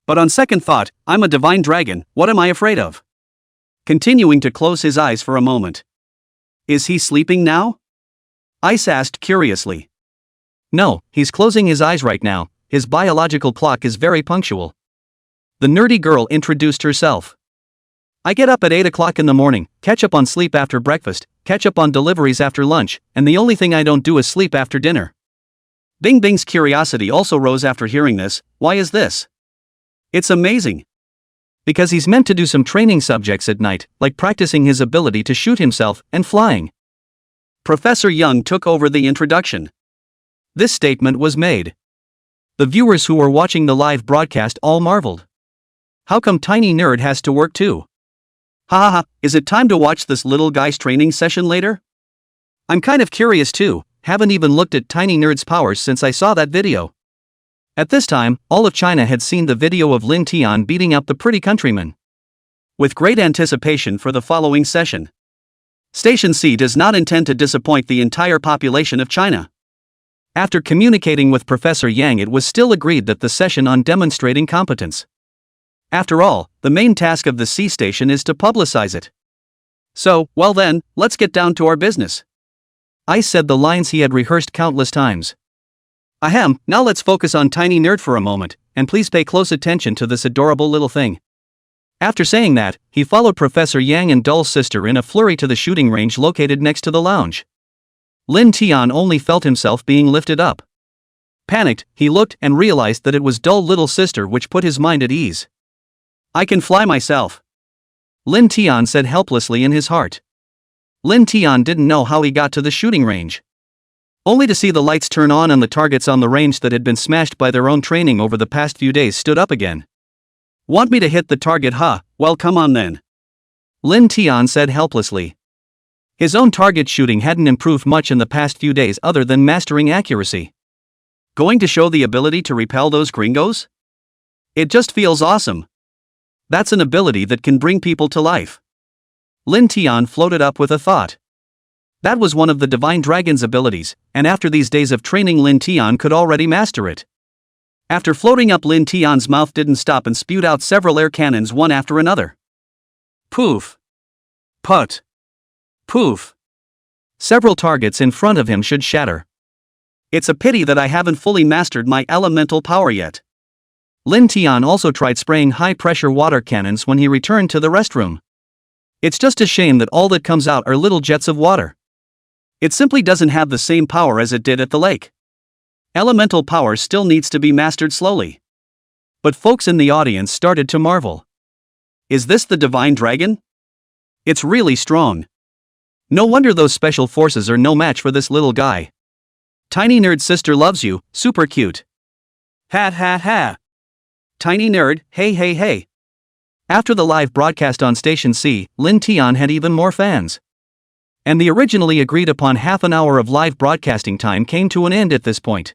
But on second thought, I'm a divine dragon, what am I afraid of? Continuing to close his eyes for a moment. Is he sleeping now? Ice asked curiously. No, he's closing his eyes right now. His biological clock is very punctual. The nerdy girl introduced herself. I get up at 8 o'clock in the morning, catch up on sleep after breakfast, catch up on deliveries after lunch, and the only thing I don't do is sleep after dinner. Bing Bing's curiosity also rose after hearing this. Why is this? It's amazing. Because he's meant to do some training subjects at night, like practicing his ability to shoot himself and flying. Professor Young took over the introduction. This statement was made. The viewers who were watching the live broadcast all marveled. How come Tiny Nerd has to work too? Ha, is it time to watch this little guy's training session later? I'm kind of curious too, haven't even looked at Tiny Nerd's powers since I saw that video. At this time, all of China had seen the video of Lin Tian beating up the pretty countryman. With great anticipation for the following session. Station C does not intend to disappoint the entire population of China. After communicating with Professor Yang, it was still agreed that the session on demonstrating competence. After all, the main task of the C station is to publicize it. So, well then, let's get down to our business. I said the lines he had rehearsed countless times. Ahem, now let's focus on Tiny Nerd for a moment, and please pay close attention to this adorable little thing. After saying that, he followed Professor Yang and Dull's sister in a flurry to the shooting range located next to the lounge. Lin Tian only felt himself being lifted up. Panicked, he looked and realized that it was Dull little sister, which put his mind at ease. I can fly myself, Lin Tian said helplessly in his heart. Lin Tian didn't know how he got to the shooting range. Only to see the lights turn on and the targets on the range that had been smashed by their own training over the past few days stood up again. Want me to hit the target, huh? Well, come on then, Lin Tian said helplessly. His own target shooting hadn't improved much in the past few days other than mastering accuracy. Going to show the ability to repel those gringos? It just feels awesome. That's an ability that can bring people to life. Lin Tian floated up with a thought. That was one of the Divine Dragon's abilities, and after these days of training Lin Tian could already master it. After floating up, Lin Tian's mouth didn't stop and spewed out several air cannons one after another. Poof. Put. Poof. Several targets in front of him should shatter. It's a pity that I haven't fully mastered my elemental power yet. Lin Tian also tried spraying high-pressure water cannons when he returned to the restroom. It's just a shame that all that comes out are little jets of water. It simply doesn't have the same power as it did at the lake. Elemental power still needs to be mastered slowly. But folks in the audience started to marvel. Is this the Divine Dragon? It's really strong. No wonder those special forces are no match for this little guy. Tiny Nerd sister loves you, super cute. Ha ha ha. Tiny Nerd, hey hey hey. After the live broadcast on Station C, Lin Tian had even more fans. And the originally agreed upon half an hour of live broadcasting time came to an end at this point.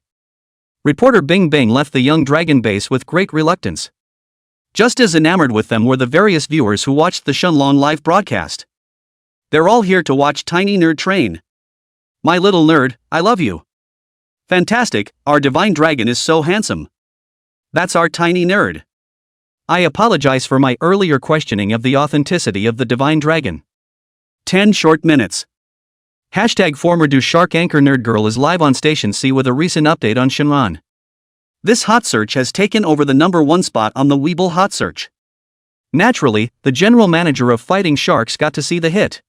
Reporter Bing Bing left the young dragon base with great reluctance. Just as enamored with them were the various viewers who watched the Shenlong live broadcast. They're all here to watch Tiny Nerd train. My little nerd, I love you. Fantastic, our Divine Dragon is so handsome. That's our Tiny Nerd. I apologize for my earlier questioning of the authenticity of the Divine Dragon. 10 short minutes. Hashtag former Do Shark anchor Nerd Girl is live on Station C with a recent update on Shenron. This hot search has taken over the #1 spot on the Weeble hot search. Naturally, the general manager of Fighting Sharks got to see the hit.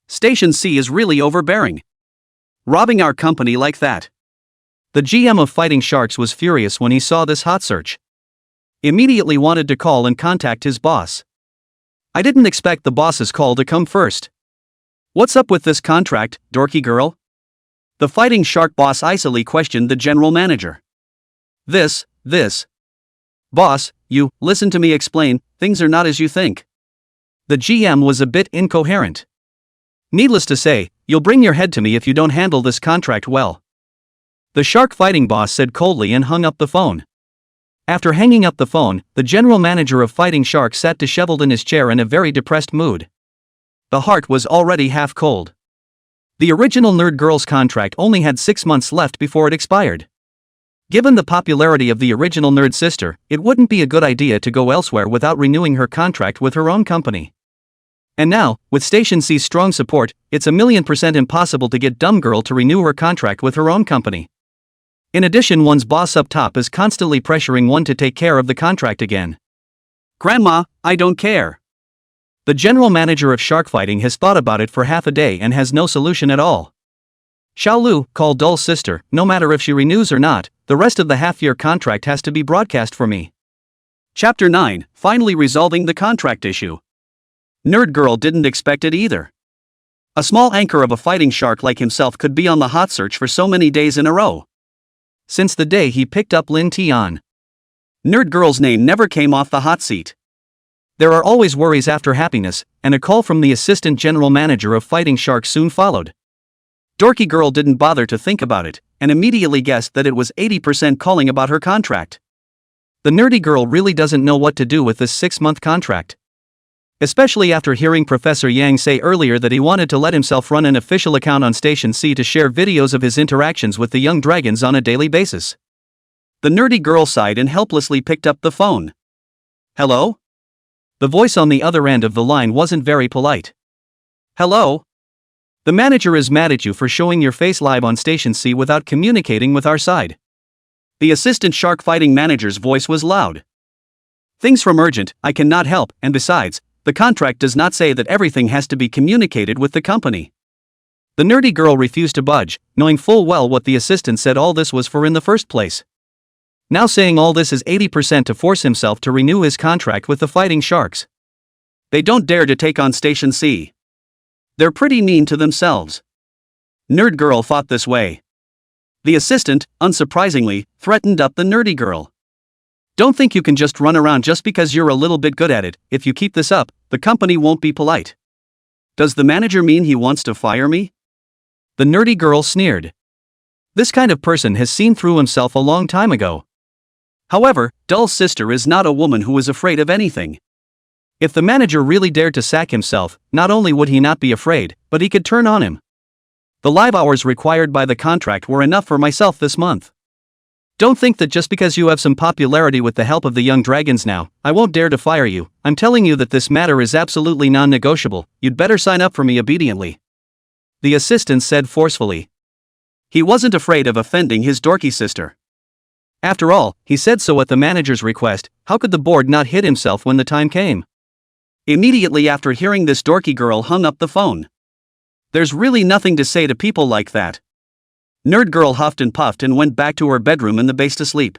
Station C is really overbearing. Robbing our company like that. The GM of Fighting Sharks was furious when he saw this hot search. Immediately wanted to call and contact his boss. I didn't expect the boss's call to come first. What's up with this contract, dorky girl? The Fighting Shark boss icily questioned the general manager. This. Boss, you, listen to me explain, things are not as you think. The GM was a bit incoherent. Needless to say, you'll bring your head to me if you don't handle this contract well. The shark fighting boss said coldly and hung up the phone. After hanging up the phone, the general manager of Fighting Sharks sat disheveled in his chair in a very depressed mood. The heart was already half cold. The original Nerd Girl's contract only had 6 months left before it expired. Given the popularity of the original Nerd Sister, it wouldn't be a good idea to go elsewhere without renewing her contract with her own company. And now, with Station C's strong support, it's 1,000,000% impossible to get Dumb Girl to renew her contract with her own company. In addition, one's boss up top is constantly pressuring one to take care of the contract again. Grandma, I don't care. The general manager of shark fighting has thought about it for half a day and has no solution at all. Xiaolu, call Dull's sister, no matter if she renews or not, the rest of the half-year contract has to be broadcast for me. Chapter 9, finally resolving the contract issue. Nerd Girl didn't expect it either. A small anchor of a fighting shark like himself could be on the hot search for so many days in a row. Since the day he picked up Lin Tian. Nerd Girl's name never came off the hot seat. There are always worries after happiness, and a call from the assistant general manager of Fighting Sharks soon followed. Dorky Girl didn't bother to think about it, and immediately guessed that it was 80% calling about her contract. The nerdy girl really doesn't know what to do with this 6-month contract. Especially after hearing Professor Yang say earlier that he wanted to let himself run an official account on Station C to share videos of his interactions with the young dragons on a daily basis. The nerdy girl sighed and helplessly picked up the phone. Hello? The voice on the other end of the line wasn't very polite. Hello? The manager is mad at you for showing your face live on Station C without communicating with our side. The assistant shark fighting manager's voice was loud. Things from urgent, I cannot help, and besides, the contract does not say that everything has to be communicated with the company. The nerdy girl refused to budge, knowing full well what the assistant said all this was for in the first place. Now saying all this is 80% to force himself to renew his contract with the fighting sharks. They don't dare to take on Station C. They're pretty mean to themselves. Nerd girl thought this way. The assistant, unsurprisingly, threatened up the nerdy girl. Don't think you can just run around just because you're a little bit good at it. If you keep this up, the company won't be polite. Does the manager mean he wants to fire me? The nerdy girl sneered. This kind of person has seen through himself a long time ago. However, Dull's sister is not a woman who is afraid of anything. If the manager really dared to sack himself, not only would he not be afraid, but he could turn on him. The live hours required by the contract were enough for myself this month. Don't think that just because you have some popularity with the help of the young dragons now, I won't dare to fire you. I'm telling you that this matter is absolutely non-negotiable. You'd better sign up for me obediently. The assistant said forcefully. He wasn't afraid of offending his dorky sister. After all, he said so at the manager's request. How could the board not hit himself when the time came? Immediately after hearing this, dorky girl hung up the phone. There's really nothing to say to people like that. Nerd girl huffed and puffed and went back to her bedroom in the base to sleep.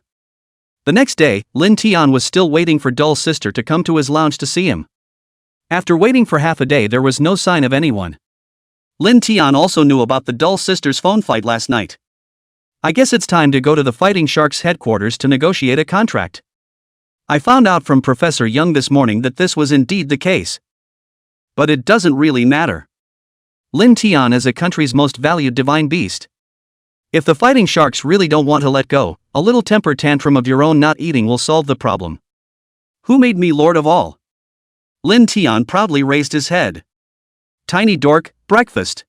The next day, Lin Tian was still waiting for Dull's sister to come to his lounge to see him. After waiting for half a day, there was no sign of anyone. Lin Tian also knew about the Dull sister's phone fight last night. I guess it's time to go to the Fighting Sharks headquarters to negotiate a contract. I found out from Professor Young this morning that this was indeed the case. But it doesn't really matter. Lin Tian is a country's most valued divine beast. If the Fighting Sharks really don't want to let go, a little temper tantrum of your own not eating will solve the problem. Who made me lord of all? Lin Tian proudly raised his head. Tiny dork, breakfast.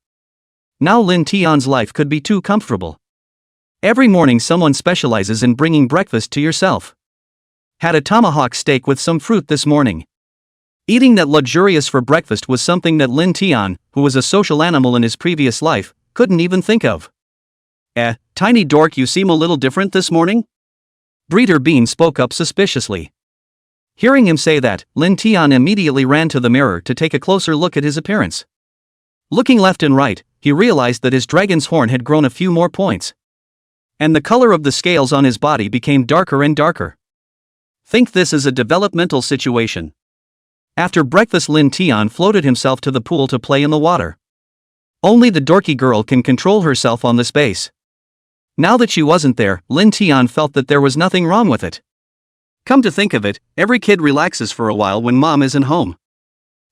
Now Lin Tian's life could be too comfortable. Every morning someone specializes in bringing breakfast to yourself. Had a tomahawk steak with some fruit this morning. Eating that luxurious for breakfast was something that Lin Tian, who was a social animal in his previous life, couldn't even think of. Tiny dork, you seem a little different this morning? Breeder Bean spoke up suspiciously. Hearing him say that, Lin Tian immediately ran to the mirror to take a closer look at his appearance. Looking left and right, he realized that his dragon's horn had grown a few more points. And the color of the scales on his body became darker and darker. Think this is a developmental situation. After breakfast, Lin Tian floated himself to the pool to play in the water. Only the dorky girl can control herself on the space. Now that she wasn't there, Lin Tian felt that there was nothing wrong with it. Come to think of it, every kid relaxes for a while when mom isn't home.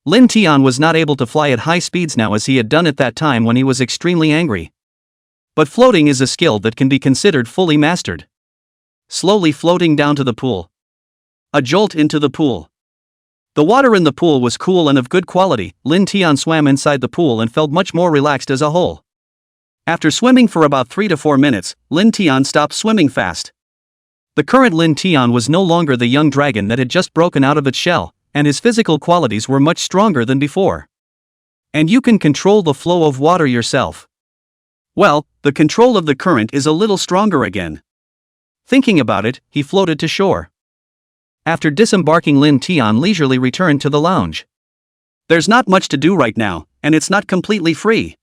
Lin Tian was not able to fly at high speeds now as he had done at that time when he was extremely angry. But floating is a skill that can be considered fully mastered. Slowly floating down to the pool. A jolt into the pool. The water in the pool was cool and of good quality. Lin Tian swam inside the pool and felt much more relaxed as a whole. After swimming for about 3 to 4 minutes, Lin Tian stopped swimming fast. The current Lin Tian was no longer the young dragon that had just broken out of its shell, and his physical qualities were much stronger than before. And you can control the flow of water yourself. Well, the control of the current is a little stronger again. Thinking about it, he floated to shore. After disembarking, Lin Tian leisurely returned to the lounge. There's not much to do right now, and it's not completely free.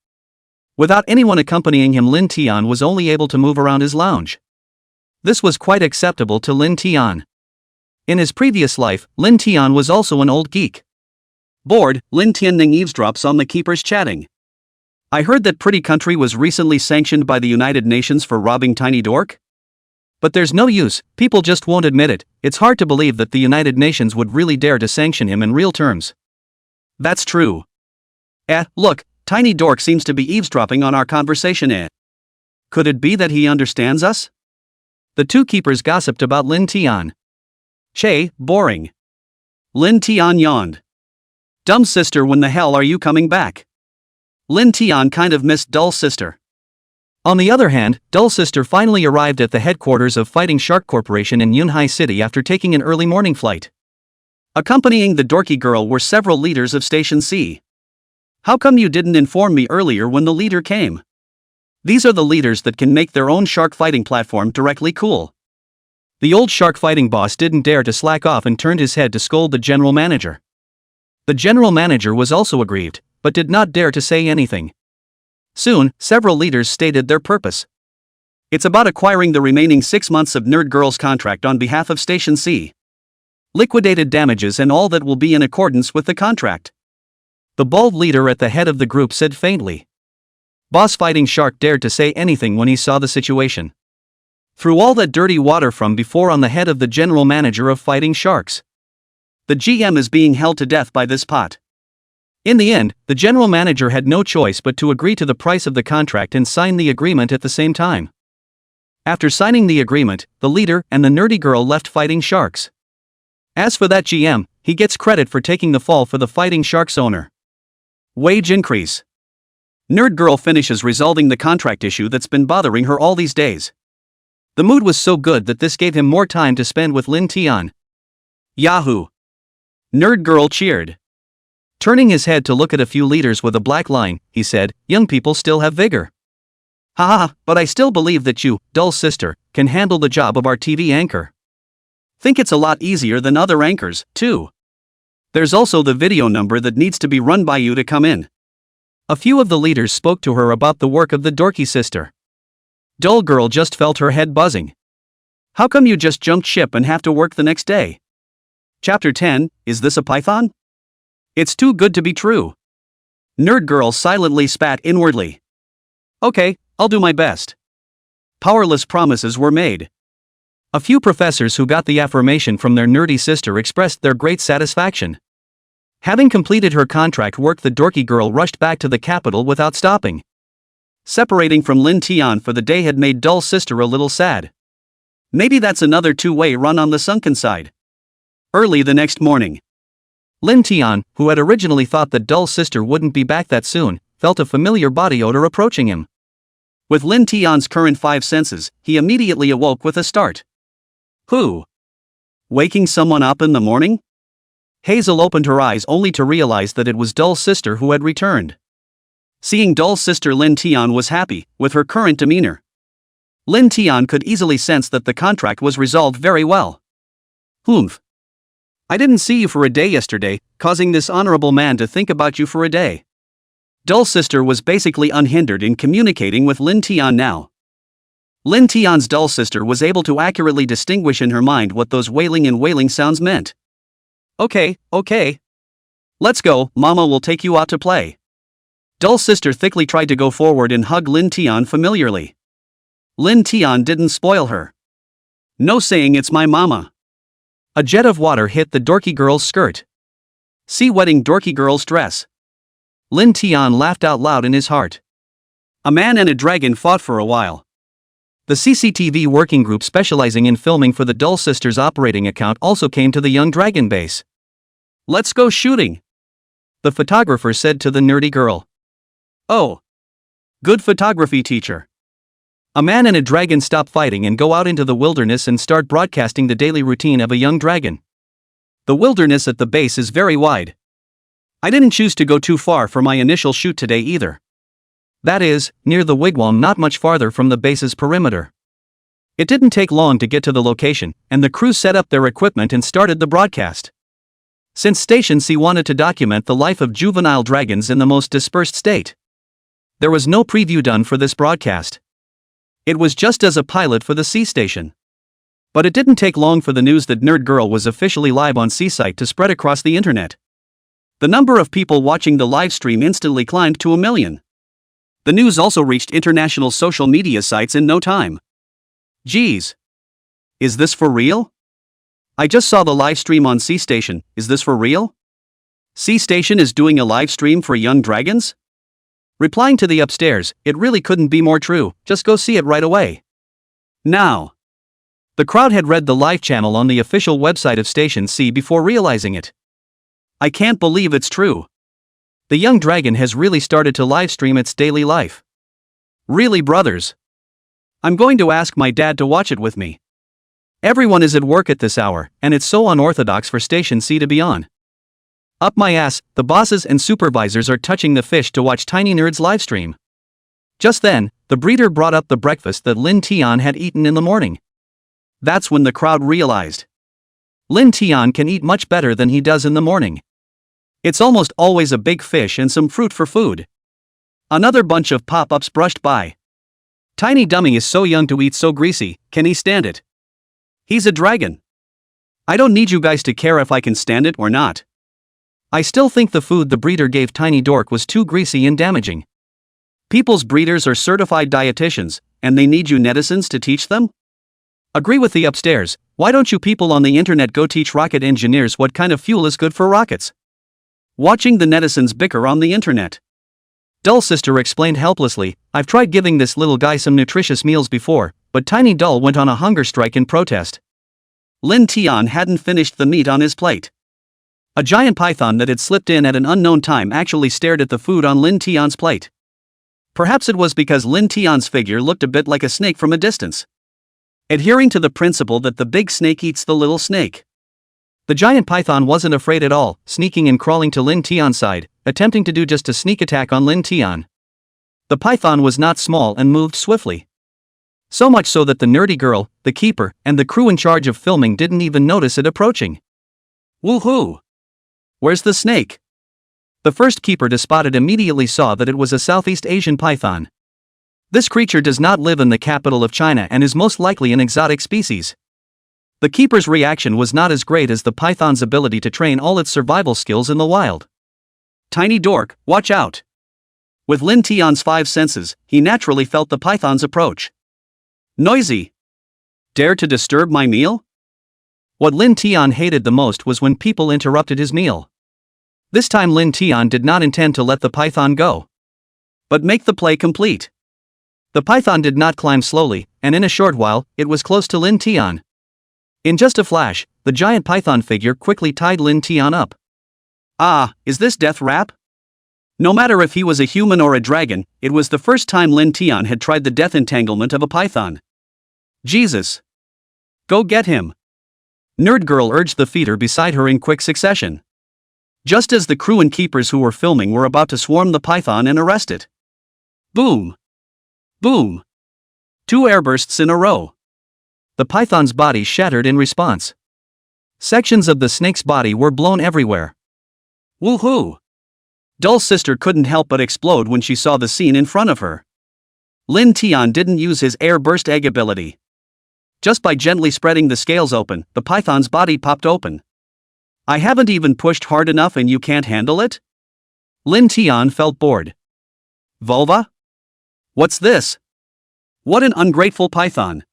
Without anyone accompanying him, Lin Tian was only able to move around his lounge. This was quite acceptable to Lin Tian. In his previous life, Lin Tian was also an old geek. Bored, Lin Tianning eavesdrops on the keepers chatting. I heard that Pretty Country was recently sanctioned by the United Nations for robbing Tiny Dork? But there's no use, people just won't admit it. It's hard to believe that the United Nations would really dare to sanction him in real terms. That's true. Look, Tiny Dork seems to be eavesdropping on our conversation. Could it be that he understands us? The two keepers gossiped about Lin Tian. Che, boring. Lin Tian yawned. Dumb sister, when the hell are you coming back? Lin Tian kind of missed Dull sister. On the other hand, Dull sister finally arrived at the headquarters of Fighting Shark Corporation in Yunhai City after taking an early morning flight. Accompanying the dorky girl were several leaders of Station C. How come you didn't inform me earlier when the leader came? These are the leaders that can make their own shark fighting platform directly cool. The old shark fighting boss didn't dare to slack off and turned his head to scold the general manager. The general manager was also aggrieved, but did not dare to say anything. Soon, several leaders stated their purpose. It's about acquiring the remaining 6 months of Nerd Girl's contract on behalf of Station C. Liquidated damages and all that will be in accordance with the contract. The bald leader at the head of the group said faintly. Boss Fighting Shark dared to say anything when he saw the situation. Threw all that dirty water from before on the head of the general manager of Fighting Sharks. The GM is being held to death by this pot. In the end, the general manager had no choice but to agree to the price of the contract and sign the agreement at the same time. After signing the agreement, the leader and the nerdy girl left Fighting Sharks. As for that GM, he gets credit for taking the fall for the Fighting Sharks owner. Wage increase. Nerd girl finishes resolving the contract issue that's been bothering her all these days. The mood was so good that this gave him more time to spend with Lin Tian. Yahoo! Nerd girl cheered. Turning his head to look at a few leaders with a black line, he said, "Young people still have vigor. Haha, but I still believe that you, dull sister, can handle the job of our TV anchor. Think it's a lot easier than other anchors, too. There's also the video number that needs to be run by you to come in." A few of the leaders spoke to her about the work of the dorky sister. Dull girl just felt her head buzzing. How come you just jumped ship and have to work the next day? Chapter 10, Is This a Python? It's too good to be true. Nerd girl silently spat inwardly. Okay, I'll do my best. Powerless promises were made. A few professors who got the affirmation from their nerdy sister expressed their great satisfaction. Having completed her contract work, the dorky girl rushed back to the capital without stopping. Separating from Lin Tian for the day had made dull sister a little sad. Maybe that's another two-way run on the sunken side. Early the next morning, Lin Tian, who had originally thought that dull sister wouldn't be back that soon, felt a familiar body odor approaching him. With Lin Tian's current 5 senses, he immediately awoke with a start. Who? Waking someone up in the morning? Hazel opened her eyes only to realize that it was dull sister who had returned. Seeing dull sister, Lin Tian was happy with her current demeanor. Lin Tian could easily sense that the contract was resolved very well. Humph. I didn't see you for a day yesterday, causing this honorable man to think about you for a day. Dull sister was basically unhindered in communicating with Lin Tian now. Lin Tian's dull sister was able to accurately distinguish in her mind what those wailing and wailing sounds meant. Okay. Let's go, Mama will take you out to play. Dull sister thickly tried to go forward and hug Lin Tian familiarly. Lin Tian didn't spoil her. No saying it's my mama. A jet of water hit the dorky girl's skirt. See wetting dorky girl's dress. Lin Tian laughed out loud in his heart. A man and a dragon fought for a while. The CCTV working group specializing in filming for the dull sister's operating account also came to the young dragon base. Let's go shooting, the photographer said to the nerdy girl. Oh. Good photography teacher. A man and a dragon stop fighting and go out into the wilderness and start broadcasting the daily routine of a young dragon. The wilderness at the base is very wide. I didn't choose to go too far for my initial shoot today either. That is, near the wigwam, not much farther from the base's perimeter. It didn't take long to get to the location, and the crew set up their equipment and started the broadcast. Since Station C wanted to document the life of juvenile dragons in the most dispersed state, there was no preview done for this broadcast. It was just as a pilot for the C station. But it didn't take long for the news that Nerd Girl was officially live on C site to spread across the internet. The number of people watching the live stream instantly climbed to 1 million. The news also reached international social media sites in no time. Geez. Is this for real? I just saw the live stream on C station, is this for real? C station is doing a live stream for young dragons? Replying to the upstairs, it really couldn't be more true, just go see it right away. Now. The crowd had read the live channel on the official website of Station C before realizing it. I can't believe it's true. The young dragon has really started to live stream its daily life. Really, brothers? I'm going to ask my dad to watch it with me. Everyone is at work at this hour, and it's so unorthodox for Station C to be on. Up my ass, the bosses and supervisors are touching the fish to watch Tiny Nerd's livestream. Just then, the breeder brought up the breakfast that Lin Tian had eaten in the morning. That's when the crowd realized. Lin Tian can eat much better than he does in the morning. It's almost always a big fish and some fruit for food. Another bunch of pop-ups brushed by. Tiny Dummy is so young to eat so greasy, can he stand it? He's a dragon. I don't need you guys to care if I can stand it or not. I still think the food the breeder gave Tiny Dork was too greasy and damaging. People's breeders are certified dietitians, and they need you netizens to teach them? Agree with the upstairs, why don't you people on the internet go teach rocket engineers what kind of fuel is good for rockets? Watching the netizens bicker on the internet. Dull Sister explained helplessly, I've tried giving this little guy some nutritious meals before, but Tiny Dull went on a hunger strike in protest. Lin Tian hadn't finished the meat on his plate. A giant python that had slipped in at an unknown time actually stared at the food on Lin Tian's plate. Perhaps it was because Lin Tian's figure looked a bit like a snake from a distance. Adhering to the principle that the big snake eats the little snake. The giant python wasn't afraid at all, sneaking and crawling to Lin Tian's side, attempting to do just a sneak attack on Lin Tian. The python was not small and moved swiftly. So much so that the nerdy girl, the keeper, and the crew in charge of filming didn't even notice it approaching. Woohoo! Where's the snake? The first keeper to spot it immediately saw that it was a Southeast Asian python. This creature does not live in the capital of China and is most likely an exotic species. The keeper's reaction was not as great as the python's ability to train all its survival skills in the wild. Tiny Dork, watch out! With Lin Tian's 5 senses, he naturally felt the python's approach. Noisy! Dare to disturb my meal? What Lin Tian hated the most was when people interrupted his meal. This time Lin Tian did not intend to let the python go, but make the play complete. The python did not climb slowly, and in a short while, it was close to Lin Tian. In just a flash, the giant python figure quickly tied Lin Tian up. Ah, is this death rap? No matter if he was a human or a dragon, it was the first time Lin Tian had tried the death entanglement of a python. Jesus! Go get him! Nerd Girl urged the feeder beside her in quick succession. Just as the crew and keepers who were filming were about to swarm the python and arrest it. Boom! Boom! 2 airbursts in a row. The python's body shattered in response. Sections of the snake's body were blown everywhere. Woohoo! Dull Sister couldn't help but explode when she saw the scene in front of her. Lin Tian didn't use his air burst egg ability. Just by gently spreading the scales open, the python's body popped open. I haven't even pushed hard enough and you can't handle it? Lin Tian felt bored. Vulva? What's this? What an ungrateful python.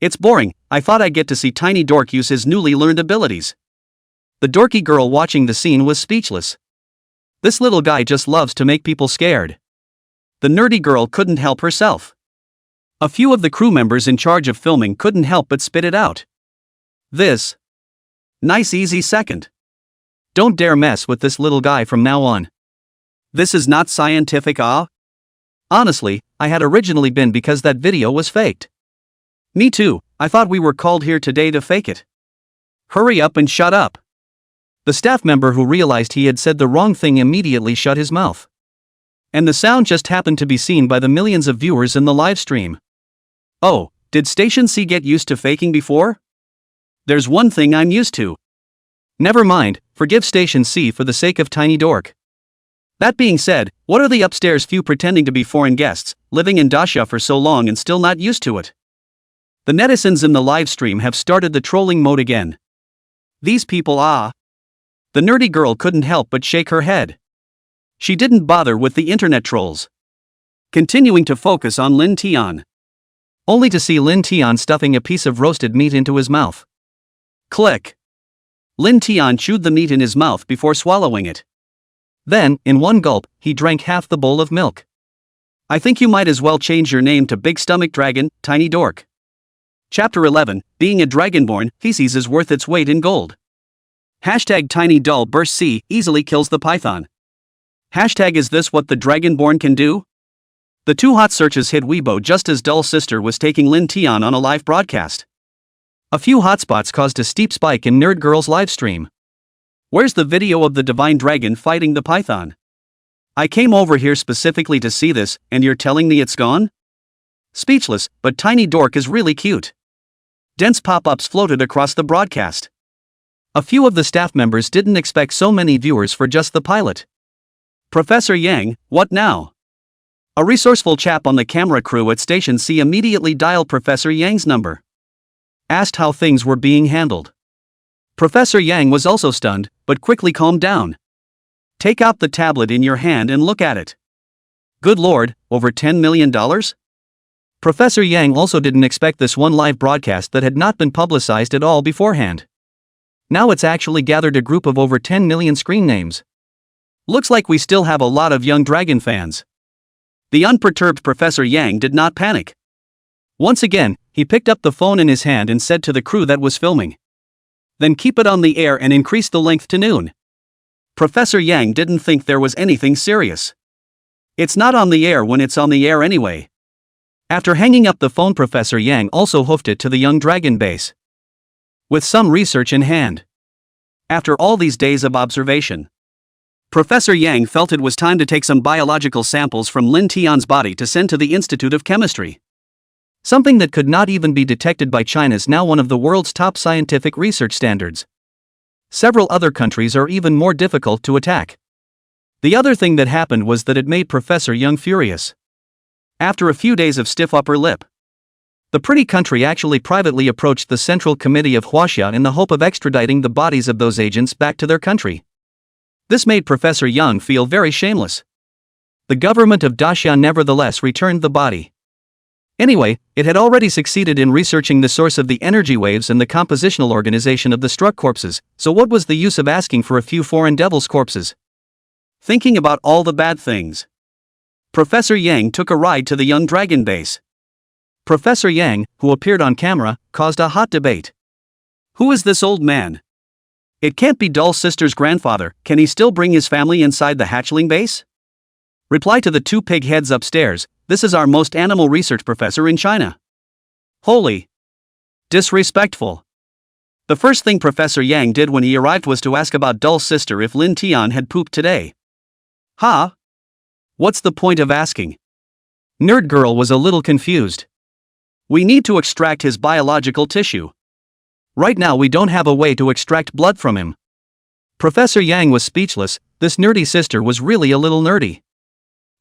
It's boring, I thought I'd get to see Tiny Dork use his newly learned abilities. The dorky girl watching the scene was speechless. This little guy just loves to make people scared. The nerdy girl couldn't help herself. A few of the crew members in charge of filming couldn't help but spit it out. This. Nice easy second. Don't dare mess with this little guy from now on. This is not scientific, ah? Honestly, I had originally been because that video was faked. Me too, I thought we were called here today to fake it. Hurry up and shut up. The staff member who realized he had said the wrong thing immediately shut his mouth. And the sound just happened to be seen by the millions of viewers in the live stream. Oh, did Station C get used to faking before? There's one thing I'm used to. Never mind, forgive Station C for the sake of Tiny Dork. That being said, what are the upstairs few pretending to be foreign guests, living in Dasha for so long and still not used to it? The netizens in the live stream have started the trolling mode again. These people ah. The nerdy girl couldn't help but shake her head. She didn't bother with the internet trolls. Continuing to focus on Lin Tian. Only to see Lin Tian stuffing a piece of roasted meat into his mouth. Click. Lin Tian chewed the meat in his mouth before swallowing it. Then, in one gulp, he drank half the bowl of milk. I think you might as well change your name to Big Stomach Dragon, Tiny Dork. Chapter 11, Being a Dragonborn, feces is worth its weight in gold. Hashtag Tiny Dull Burst C easily kills the python. Hashtag Is this what the Dragonborn can do? The 2 hot searches hit Weibo just as Dull Sister was taking Lin Tian on a live broadcast. A few hotspots caused a steep spike in Nerd Girl's livestream. Where's the video of the divine dragon fighting the python? I came over here specifically to see this, and you're telling me it's gone? Speechless, but Tiny Dork is really cute. Dense pop-ups floated across the broadcast. A few of the staff members didn't expect so many viewers for just the pilot. Professor Yang, what now? A resourceful chap on the camera crew at Station C immediately dialed Professor Yang's number. Asked how things were being handled. Professor Yang was also stunned, but quickly calmed down. Take out the tablet in your hand and look at it. Good lord, over $10 million? Professor Yang also didn't expect this one live broadcast that had not been publicized at all beforehand. Now it's actually gathered a group of over 10 million screen names. Looks like we still have a lot of young dragon fans. The unperturbed Professor Yang did not panic. Once again, he picked up the phone in his hand and said to the crew that was filming, "Then keep it on the air and increase the length to noon." Professor Yang didn't think there was anything serious. It's not on the air when it's on the air anyway. After hanging up the phone, Professor Yang also hoofed it to the young dragon base. With some research in hand. After all these days of observation, Professor Yang felt it was time to take some biological samples from Lin Tian's body to send to the Institute of Chemistry. Something that could not even be detected by China's now one of the world's top scientific research standards. Several other countries are even more difficult to attack. The other thing that happened was that it made Professor Yang furious. After a few days of stiff upper lip, the pretty country actually privately approached the Central Committee of Huaxia in the hope of extraditing the bodies of those agents back to their country. This made Professor Yang feel very shameless. The government of Daxia nevertheless returned the body. Anyway, it had already succeeded in researching the source of the energy waves and the compositional organization of the struck corpses, so what was the use of asking for a few foreign devils' corpses? Thinking about all the bad things, Professor Yang took a ride to the young dragon base. Professor Yang, who appeared on camera, caused a hot debate. Who is this old man? It can't be Doll's sister's grandfather. Can he still bring his family inside the hatchling base? Reply to the two pig heads upstairs, this is our most animal research professor in China. Holy. Disrespectful. The first thing Professor Yang did when he arrived was to ask about Doll's sister if Lin Tian had pooped today. Huh? What's the point of asking? Nerd Girl was a little confused. We need to extract his biological tissue. Right now we don't have a way to extract blood from him. Professor Yang was speechless. This nerdy sister was really a little nerdy.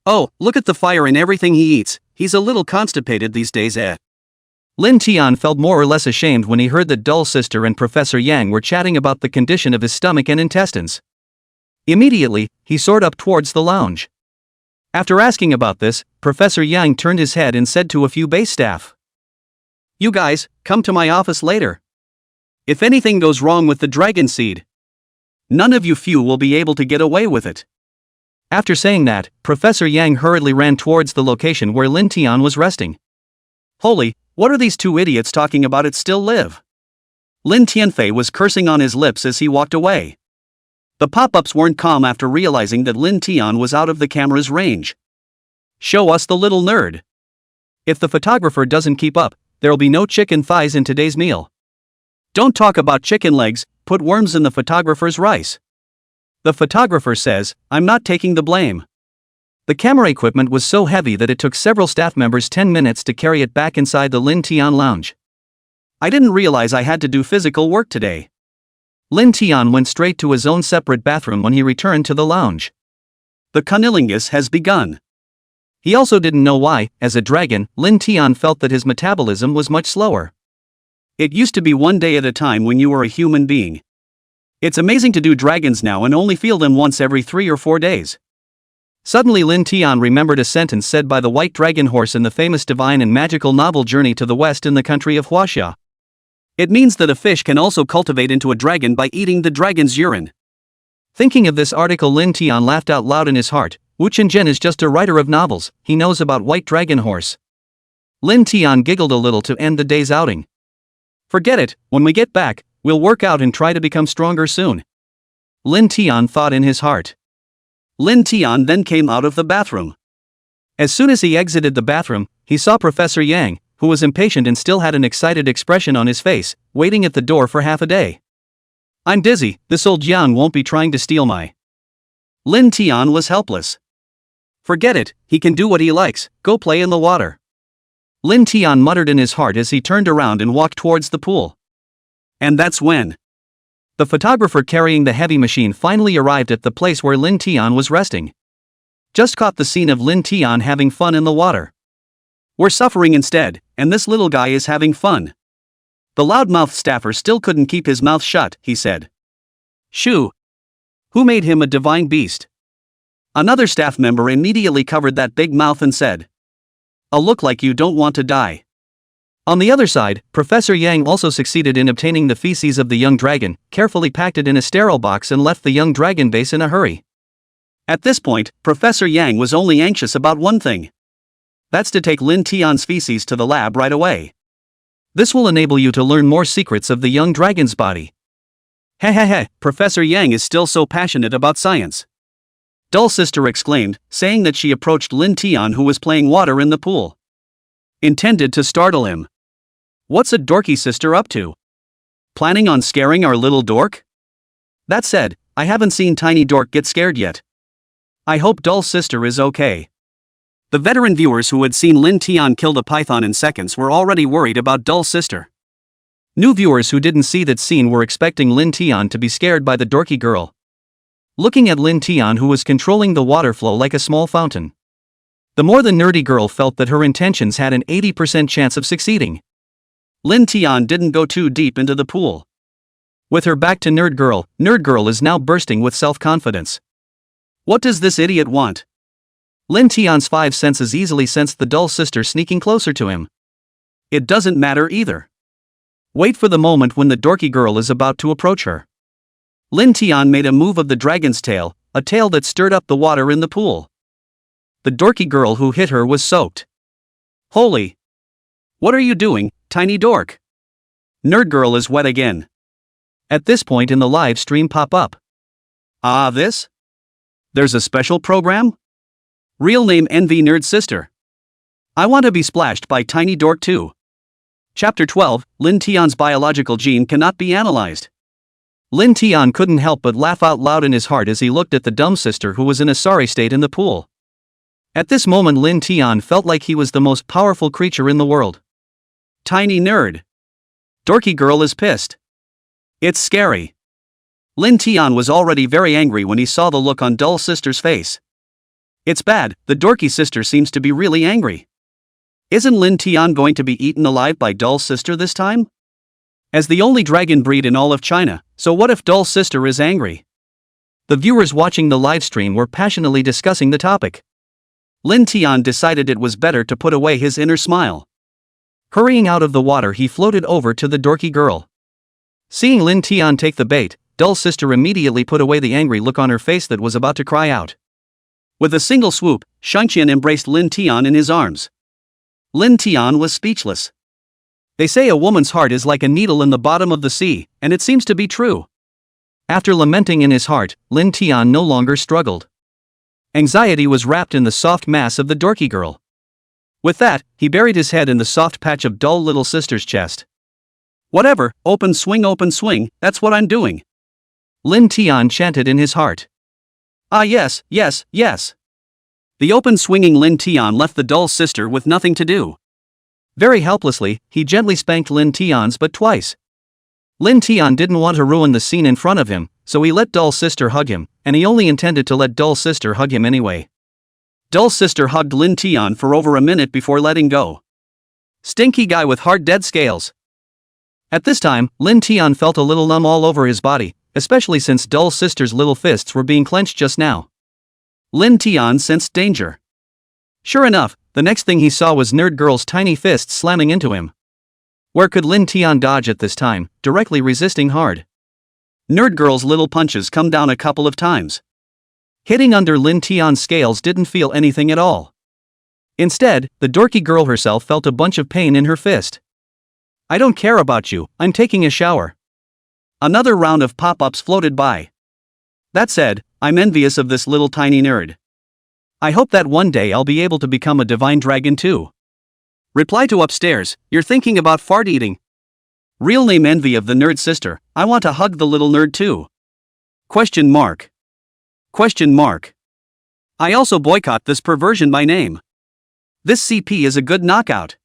Oh, look at the fire in everything he eats, he's a little constipated these days, eh? Lin Tian felt more or less ashamed when he heard that Doll's sister and Professor Yang were chatting about the condition of his stomach and intestines. Immediately, he soared up towards the lounge. After asking about this, Professor Yang turned his head and said to a few base staff, "You guys, come to my office later. If anything goes wrong with the dragon seed, none of you few will be able to get away with it." After saying that, Professor Yang hurriedly ran towards the location where Lin Tian was resting. Holy, what are these two idiots talking about? It still live? Lin Tianfei was cursing on his lips as he walked away. The pop-ups weren't calm after realizing that Lin Tian was out of the camera's range. Show us the little nerd. If the photographer doesn't keep up, there'll be no chicken thighs in today's meal. Don't talk about chicken legs, put worms in the photographer's rice. The photographer says, I'm not taking the blame. The camera equipment was so heavy that it took several staff members 10 minutes to carry it back inside the Lin Tian lounge. I didn't realize I had to do physical work today. Lin Tian went straight to his own separate bathroom when he returned to the lounge. The cunnilingus has begun. He also didn't know why, as a dragon, Lin Tian felt that his metabolism was much slower. It used to be one day at a time when you were a human being. It's amazing to do dragons now and only feel them once every 3 or 4 days. Suddenly Lin Tian remembered a sentence said by the white dragon horse in the famous divine and magical novel Journey to the West in the country of Huaxia. It means that a fish can also cultivate into a dragon by eating the dragon's urine. Thinking of this article, Lin Tian laughed out loud in his heart. Wu Qinzhen is just a writer of novels, he knows about white dragon horse. Lin Tian giggled a little to end the day's outing. Forget it, when we get back, we'll work out and try to become stronger soon. Lin Tian thought in his heart. Lin Tian then came out of the bathroom. As soon as he exited the bathroom, he saw Professor Yang, who was impatient and still had an excited expression on his face, waiting at the door for half a day. I'm dizzy, this old Yang won't be trying to steal my. Lin Tian was helpless. Forget it, he can do what he likes, go play in the water. Lin Tian muttered in his heart as he turned around and walked towards the pool. And that's when the photographer carrying the heavy machine finally arrived at the place where Lin Tian was resting. Just caught the scene of Lin Tian having fun in the water. We're suffering instead, and this little guy is having fun. The loudmouth staffer still couldn't keep his mouth shut, he said. Shoo! Who made him a divine beast? Another staff member immediately covered that big mouth and said, look like you don't want to die. On the other side, Professor Yang also succeeded in obtaining the feces of the young dragon, carefully packed it in a sterile box and left the young dragon base in a hurry. At this point, Professor Yang was only anxious about one thing. That's to take Lin Tian's feces to the lab right away. This will enable you to learn more secrets of the young dragon's body. Professor Yang is still so passionate about science. Dull Sister exclaimed, saying that she approached Lin Tian who was playing water in the pool. Intended to startle him. What's a dorky sister up to? Planning on scaring our little dork? That said, I haven't seen Tiny Dork get scared yet. I hope Dull Sister is okay. The veteran viewers who had seen Lin Tian kill a python in seconds were already worried about Dull Sister. New viewers who didn't see that scene were expecting Lin Tian to be scared by the dorky girl. Looking at Lin Tian who was controlling the water flow like a small fountain. The more the nerdy girl felt that her intentions had an 80% chance of succeeding. Lin Tian didn't go too deep into the pool. With her back to Nerd Girl is now bursting with self-confidence. What does this idiot want? Lin Tian's five senses easily sensed the Dull Sister sneaking closer to him. It doesn't matter either. Wait for the moment when the dorky girl is about to approach her. Lin Tian made a move of the dragon's tail, a tail that stirred up the water in the pool. The dorky girl who hit her was soaked. Holy! What are you doing, Tiny Dork? Nerd Girl is wet again. At this point in the live stream pop up. This? There's a special program? Real name Envy Nerd Sister. I want to be splashed by Tiny Dork too. Chapter 12, Lin Tian's biological gene cannot be analyzed. Lin Tian couldn't help but laugh out loud in his heart as he looked at the dumb sister who was in a sorry state in the pool. At this moment Lin Tian felt like he was the most powerful creature in the world. Tiny nerd. Dorky girl is pissed. It's scary. Lin Tian was already very angry when he saw the look on Dull Sister's face. It's bad, the dorky sister seems to be really angry. Isn't Lin Tian going to be eaten alive by Dull Sister this time? As the only dragon breed in all of China, so what if Dull Sister is angry? The viewers watching the live stream were passionately discussing the topic. Lin Tian decided it was better to put away his inner smile. Hurrying out of the water he floated over to the dorky girl. Seeing Lin Tian take the bait, Dull Sister immediately put away the angry look on her face that was about to cry out. With a single swoop, Shangqian embraced Lin Tian in his arms. Lin Tian was speechless. They say a woman's heart is like a needle in the bottom of the sea, and it seems to be true. After lamenting in his heart, Lin Tian no longer struggled. Anxiety was wrapped in the soft mass of the dorky girl. With that, he buried his head in the soft patch of Dull Little Sister's chest. Whatever, open swing, that's what I'm doing. Lin Tian chanted in his heart. Yes. The open swinging Lin Tian left the Dull Sister with nothing to do. Very helplessly, he gently spanked Lin Tian's butt twice. Lin Tian didn't want to ruin the scene in front of him, so he let Dull Sister hug him, and he only intended to let Dull Sister hug him anyway. Dull Sister hugged Lin Tian for over a minute before letting go. Stinky guy with hard dead scales. At this time, Lin Tian felt a little numb all over his body, especially since Dull Sister's little fists were being clenched just now. Lin Tian sensed danger. Sure enough, the next thing he saw was Nerd Girl's tiny fists slamming into him. Where could Lin Tian dodge at this time, directly resisting hard? Nerd Girl's little punches come down a couple of times. Hitting under Lin Tian's scales didn't feel anything at all. Instead, the dorky girl herself felt a bunch of pain in her fist. I don't care about you, I'm taking a shower. Another round of pop-ups floated by. That said, I'm envious of this little tiny nerd. I hope that one day I'll be able to become a divine dragon too. Reply to upstairs, you're thinking about fart eating. Real name envy of the nerd sister, I want to hug the little nerd too. Question mark. Question mark. I also boycott this perversion by name. This CP is a good knockout.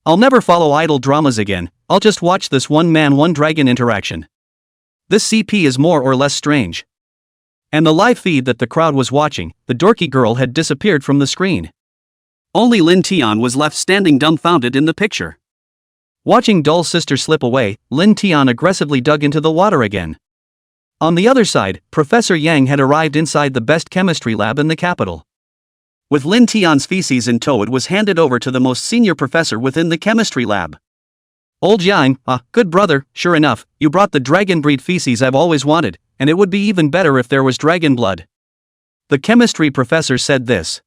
I'll never follow idol dramas again, I'll just watch this one man one dragon interaction. This CP is more or less strange. And the live feed that the crowd was watching, the dorky girl had disappeared from the screen. Only Lin Tian was left standing dumbfounded in the picture. Watching Dull Sister slip away, Lin Tian aggressively dug into the water again. On the other side, Professor Yang had arrived inside the best chemistry lab in the capital. With Lin Tian's feces in tow, it was handed over to the most senior professor within the chemistry lab. Old Yang, good brother, sure enough, you brought the dragon breed feces I've always wanted, and it would be even better if there was dragon blood. The chemistry professor said this.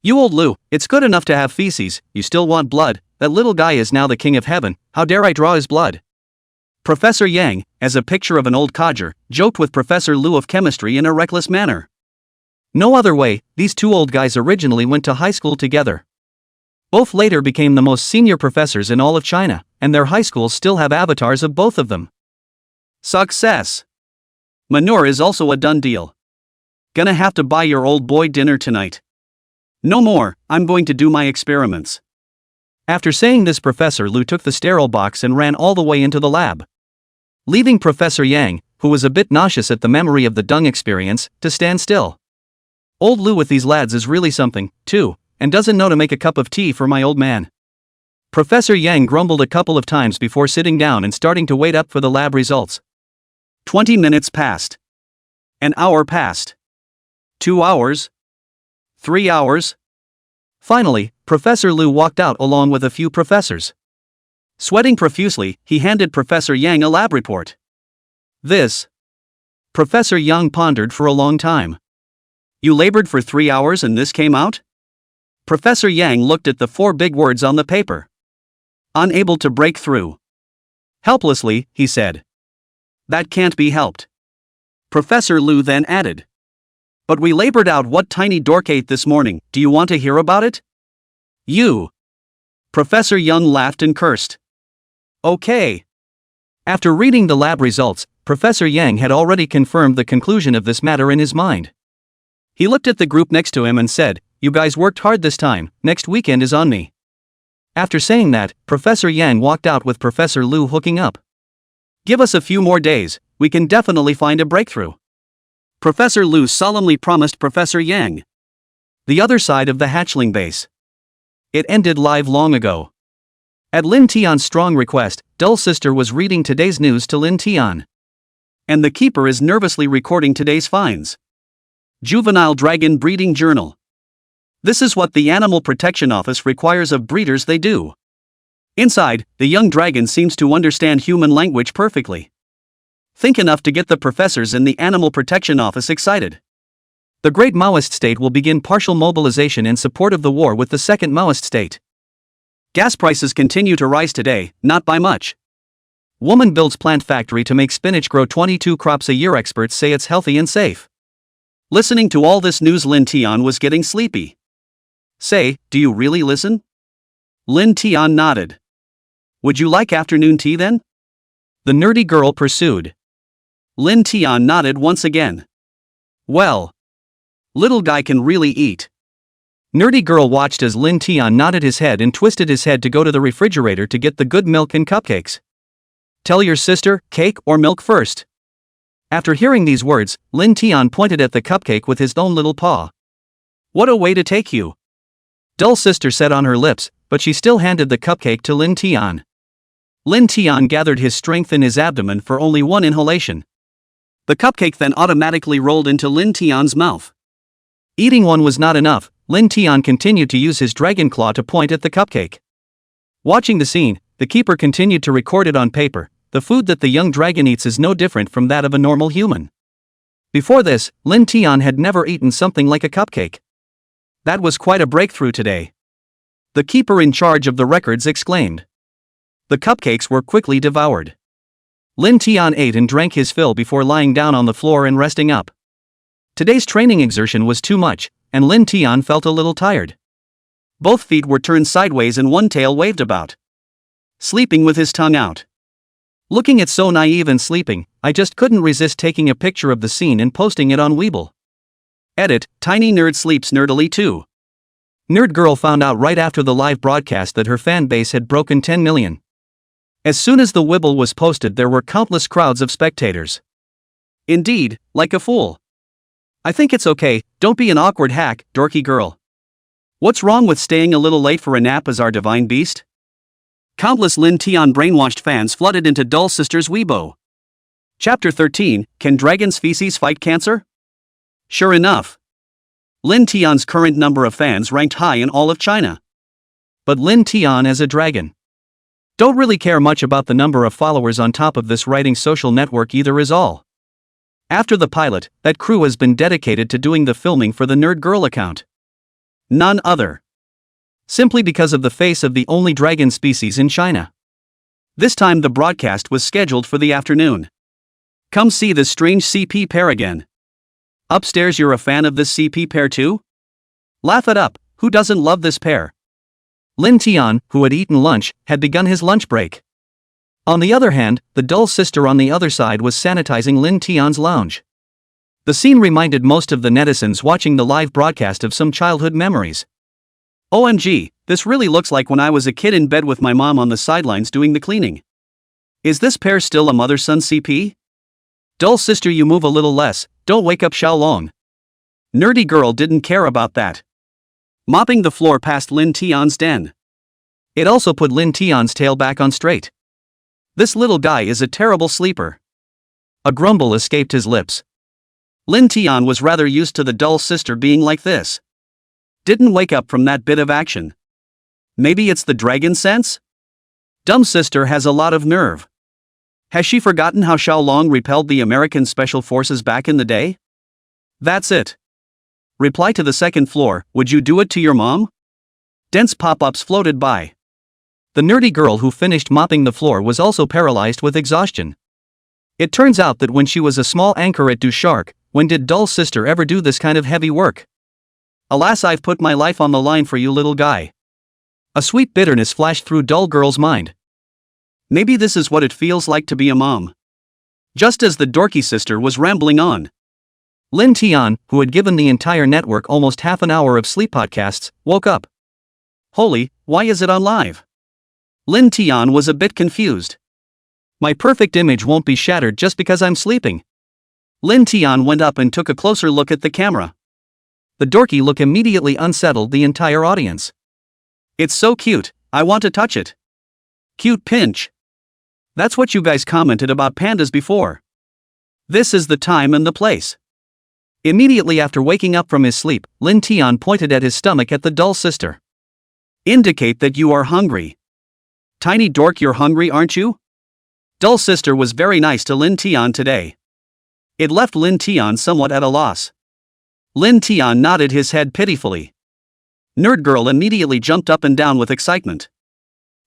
You old Lu, it's good enough to have feces, you still want blood, that little guy is now the king of heaven, how dare I draw his blood? Professor Yang, as a picture of an old codger, joked with Professor Lu of chemistry in a reckless manner. No other way, these two old guys originally went to high school together. Both later became the most senior professors in all of China, and their high schools still have avatars of both of them. Success! Manure is also a done deal. Gonna have to buy your old boy dinner tonight. No more, I'm going to do my experiments. After saying this, Professor Lu took the sterile box and ran all the way into the lab, leaving Professor Yang, who was a bit nauseous at the memory of the dung experience, to stand still. Old Lu with these lads is really something, too, and doesn't know to make a cup of tea for my old man. Professor Yang grumbled a couple of times before sitting down and starting to wait up for the lab results. 20 minutes passed. An hour passed. 2 hours. 3 hours. Finally, Professor Lu walked out along with a few professors. Sweating profusely, he handed Professor Yang a lab report. This. Professor Yang pondered for a long time. You labored for 3 hours and this came out? Professor Yang looked at the 4 big words on the paper. Unable to break through. Helplessly, he said. That can't be helped. Professor Lu then added. But we labored out what tiny dork ate this morning, do you want to hear about it? You. Professor Yang laughed and cursed. Okay. After reading the lab results, Professor Yang had already confirmed the conclusion of this matter in his mind. He looked at the group next to him and said, you guys worked hard this time, next weekend is on me. After saying that, Professor Yang walked out with Professor Lu hooking up. Give us a few more days, we can definitely find a breakthrough. Professor Lu solemnly promised Professor Yang. The other side of the hatchling base. It ended live long ago. At Lin Tian's strong request, Dull Sister was reading today's news to Lin Tian. And the keeper is nervously recording today's finds. Juvenile Dragon Breeding Journal. This is what the Animal Protection Office requires of breeders they do. Inside, the young dragon seems to understand human language perfectly. Think enough to get the professors in the Animal Protection Office excited. The Great Maoist State will begin partial mobilization in support of the war with the Second Maoist State. Gas prices continue to rise today, not by much. Woman builds plant factory to make spinach grow 22 crops a year. Experts say it's healthy and safe. Listening to all this news, Lin Tian was getting sleepy. Say, do you really listen? Lin Tian nodded. Would you like afternoon tea then? The nerdy girl pursued. Lin Tian nodded once again. Well. Little guy can really eat. Nerdy girl watched as Lin Tian nodded his head and twisted his head to go to the refrigerator to get the good milk and cupcakes. Tell your sister, cake or milk first. After hearing these words, Lin Tian pointed at the cupcake with his own little paw. What a way to take you. Dull Sister said on her lips, but she still handed the cupcake to Lin Tian. Lin Tian gathered his strength in his abdomen for only one inhalation. The cupcake then automatically rolled into Lin Tian's mouth. Eating one was not enough, Lin Tian continued to use his dragon claw to point at the cupcake. Watching the scene, the keeper continued to record it on paper. The food that the young dragon eats is no different from that of a normal human. Before this, Lin Tian had never eaten something like a cupcake. That was quite a breakthrough today. The keeper in charge of the records exclaimed. The cupcakes were quickly devoured. Lin Tian ate and drank his fill before lying down on the floor and resting up. Today's training exertion was too much, and Lin Tian felt a little tired. Both feet were turned sideways and one tail waved about. Sleeping with his tongue out. Looking at so naive and sleeping, I just couldn't resist taking a picture of the scene and posting it on Weeble. Edit, Tiny Nerd sleeps nerdily too. Nerd Girl found out right after the live broadcast that her fan base had broken 10 million. As soon as the Weeble was posted, there were countless crowds of spectators. Indeed, like a fool. I think it's okay, don't be an awkward hack, dorky girl. What's wrong with staying a little late for a nap as our divine beast? Countless Lin Tian brainwashed fans flooded into Dull Sister's Weibo. Chapter 13, Can Dragon's Feces Fight Cancer? Sure enough. Lin Tian's current number of fans ranked high in all of China. But Lin Tian as a dragon. Don't really care much about the number of followers on top of this writing social network either is all. After the pilot, that crew has been dedicated to doing the filming for the Nerd Girl account. None other. Simply because of the face of the only dragon species in China. This time the broadcast was scheduled for the afternoon. Come see this strange CP pair again. Upstairs, you're a fan of this CP pair too? Laugh it up, who doesn't love this pair? Lin Tian, who had eaten lunch, had begun his lunch break. On the other hand, the Dull Sister on the other side was sanitizing Lin Tian's lounge. The scene reminded most of the netizens watching the live broadcast of some childhood memories. OMG, this really looks like when I was a kid in bed with my mom on the sidelines doing the cleaning. Is this pair still a mother-son CP? Dull Sister, you move a little less, don't wake up Xiaolong. Nerdy Girl didn't care about that. Mopping the floor past Lin Tian's den. It also put Lin Tian's tail back on straight. This little guy is a terrible sleeper. A grumble escaped his lips. Lin Tian was rather used to the Dull Sister being like this. Didn't wake up from that bit of action. Maybe it's the dragon sense? Dumb Sister has a lot of nerve. Has she forgotten how Xiaolong repelled the American Special Forces back in the day? That's it. Reply to the second floor, would you do it to your mom? Dense pop-ups floated by. The nerdy girl who finished mopping the floor was also paralyzed with exhaustion. It turns out that when she was a small anchor at Do Shark, when did Dull Sister ever do this kind of heavy work? Alas, I've put my life on the line for you, little guy. A sweet bitterness flashed through Dull Girl's mind. Maybe this is what it feels like to be a mom. Just as the dorky sister was rambling on, Lin Tian, who had given the entire network almost half an hour of sleep podcasts, woke up. Holy, why is it on live? Lin Tian was a bit confused. My perfect image won't be shattered just because I'm sleeping. Lin Tian went up and took a closer look at the camera. The dorky look immediately unsettled the entire audience. It's so cute, I want to touch it. Cute pinch. That's what you guys commented about pandas before. This is the time and the place. Immediately after waking up from his sleep, Lin Tian pointed at his stomach at the Dull Sister. Indicate that you are hungry. Tiny dork, you're hungry, aren't you? Dull Sister was very nice to Lin Tian today. It left Lin Tian somewhat at a loss. Lin Tian nodded his head pitifully. Nerd Girl immediately jumped up and down with excitement.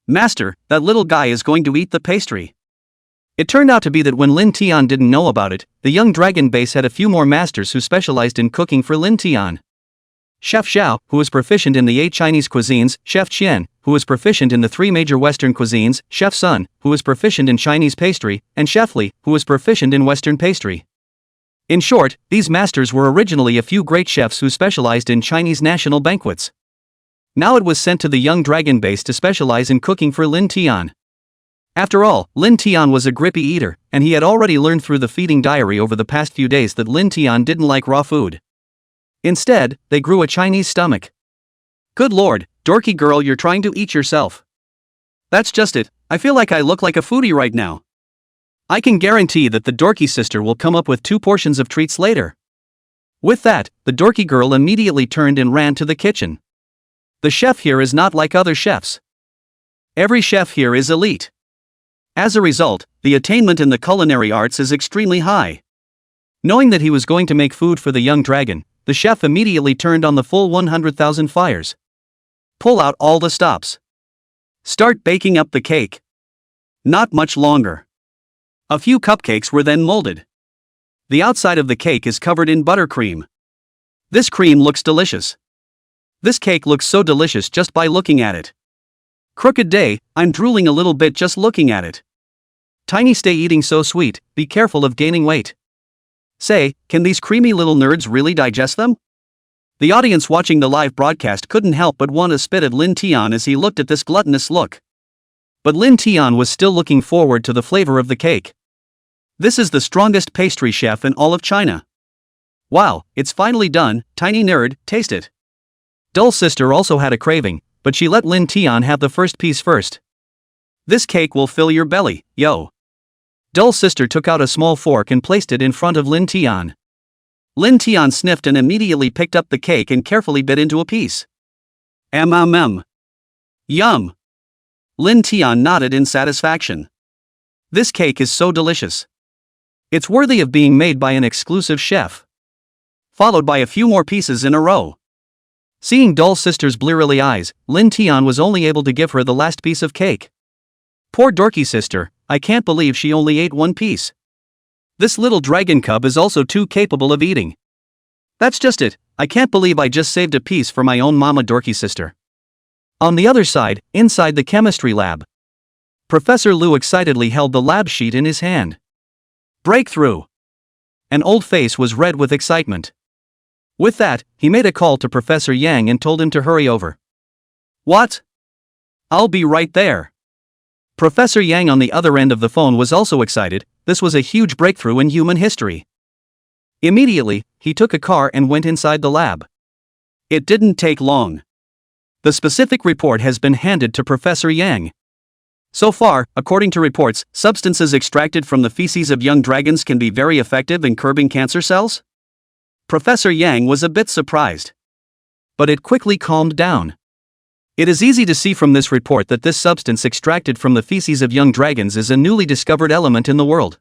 Master, that little guy is going to eat the pastry. It turned out to be that when Lin Tian didn't know about it, the young dragon base had a few more masters who specialized in cooking for Lin Tian. Chef Xiao, who was proficient in the 8 Chinese cuisines, Chef Qian, who was proficient in the 3 major Western cuisines, Chef Sun, who was proficient in Chinese pastry, and Chef Li, who was proficient in Western pastry. In short, these masters were originally a few great chefs who specialized in Chinese national banquets. Now it was sent to the young dragon base to specialize in cooking for Lin Tian. After all, Lin Tian was a grippy eater, and he had already learned through the feeding diary over the past few days that Lin Tian didn't like raw food. Instead, they grew a Chinese stomach. Good lord, dorky girl, you're trying to eat yourself. That's just it, I feel like I look like a foodie right now. I can guarantee that the dorky sister will come up with 2 portions of treats later. With that, the dorky girl immediately turned and ran to the kitchen. The chef here is not like other chefs. Every chef here is elite. As a result, the attainment in the culinary arts is extremely high. Knowing that he was going to make food for the young dragon, the chef immediately turned on the full 100,000 fires. Pull out all the stops. Start baking up the cake. Not much longer. A few cupcakes were then molded. The outside of the cake is covered in buttercream. This cream looks delicious. This cake looks so delicious just by looking at it. Crooked day, I'm drooling a little bit just looking at it. Tiny, stay eating so sweet, be careful of gaining weight. Say, can these creamy little nerds really digest them? The audience watching the live broadcast couldn't help but want to spit at Lin Tian as he looked at this gluttonous look. But Lin Tian was still looking forward to the flavor of the cake. This is the strongest pastry chef in all of China. Wow, it's finally done, tiny nerd, taste it. Dull sister also had a craving, but she let Lin Tian have the first piece first. This cake will fill your belly, yo. Dull sister took out a small fork and placed it in front of Lin Tian. Lin Tian sniffed and immediately picked up the cake and carefully bit into a piece. Yum. Lin Tian nodded in satisfaction. This cake is so delicious. It's worthy of being made by an exclusive chef. Followed by a few more pieces in a row. Seeing Dull sister's blearily eyes, Lin Tian was only able to give her the last piece of cake. Poor dorky sister, I can't believe she only ate one piece. This little dragon cub is also too capable of eating. That's just it, I can't believe I just saved a piece for my own mama dorky sister. On the other side, inside the chemistry lab, Professor Lu excitedly held the lab sheet in his hand. Breakthrough! An old face was red with excitement. With that, he made a call to Professor Yang and told him to hurry over. What? I'll be right there. Professor Yang on the other end of the phone was also excited. This was a huge breakthrough in human history. Immediately, he took a car and went inside the lab. It didn't take long. The specific report has been handed to Professor Yang. So far, according to reports, substances extracted from the feces of young dragons can be very effective in curbing cancer cells? Professor Yang was a bit surprised. But it quickly calmed down. It is easy to see from this report that this substance extracted from the feces of young dragons is a newly discovered element in the world.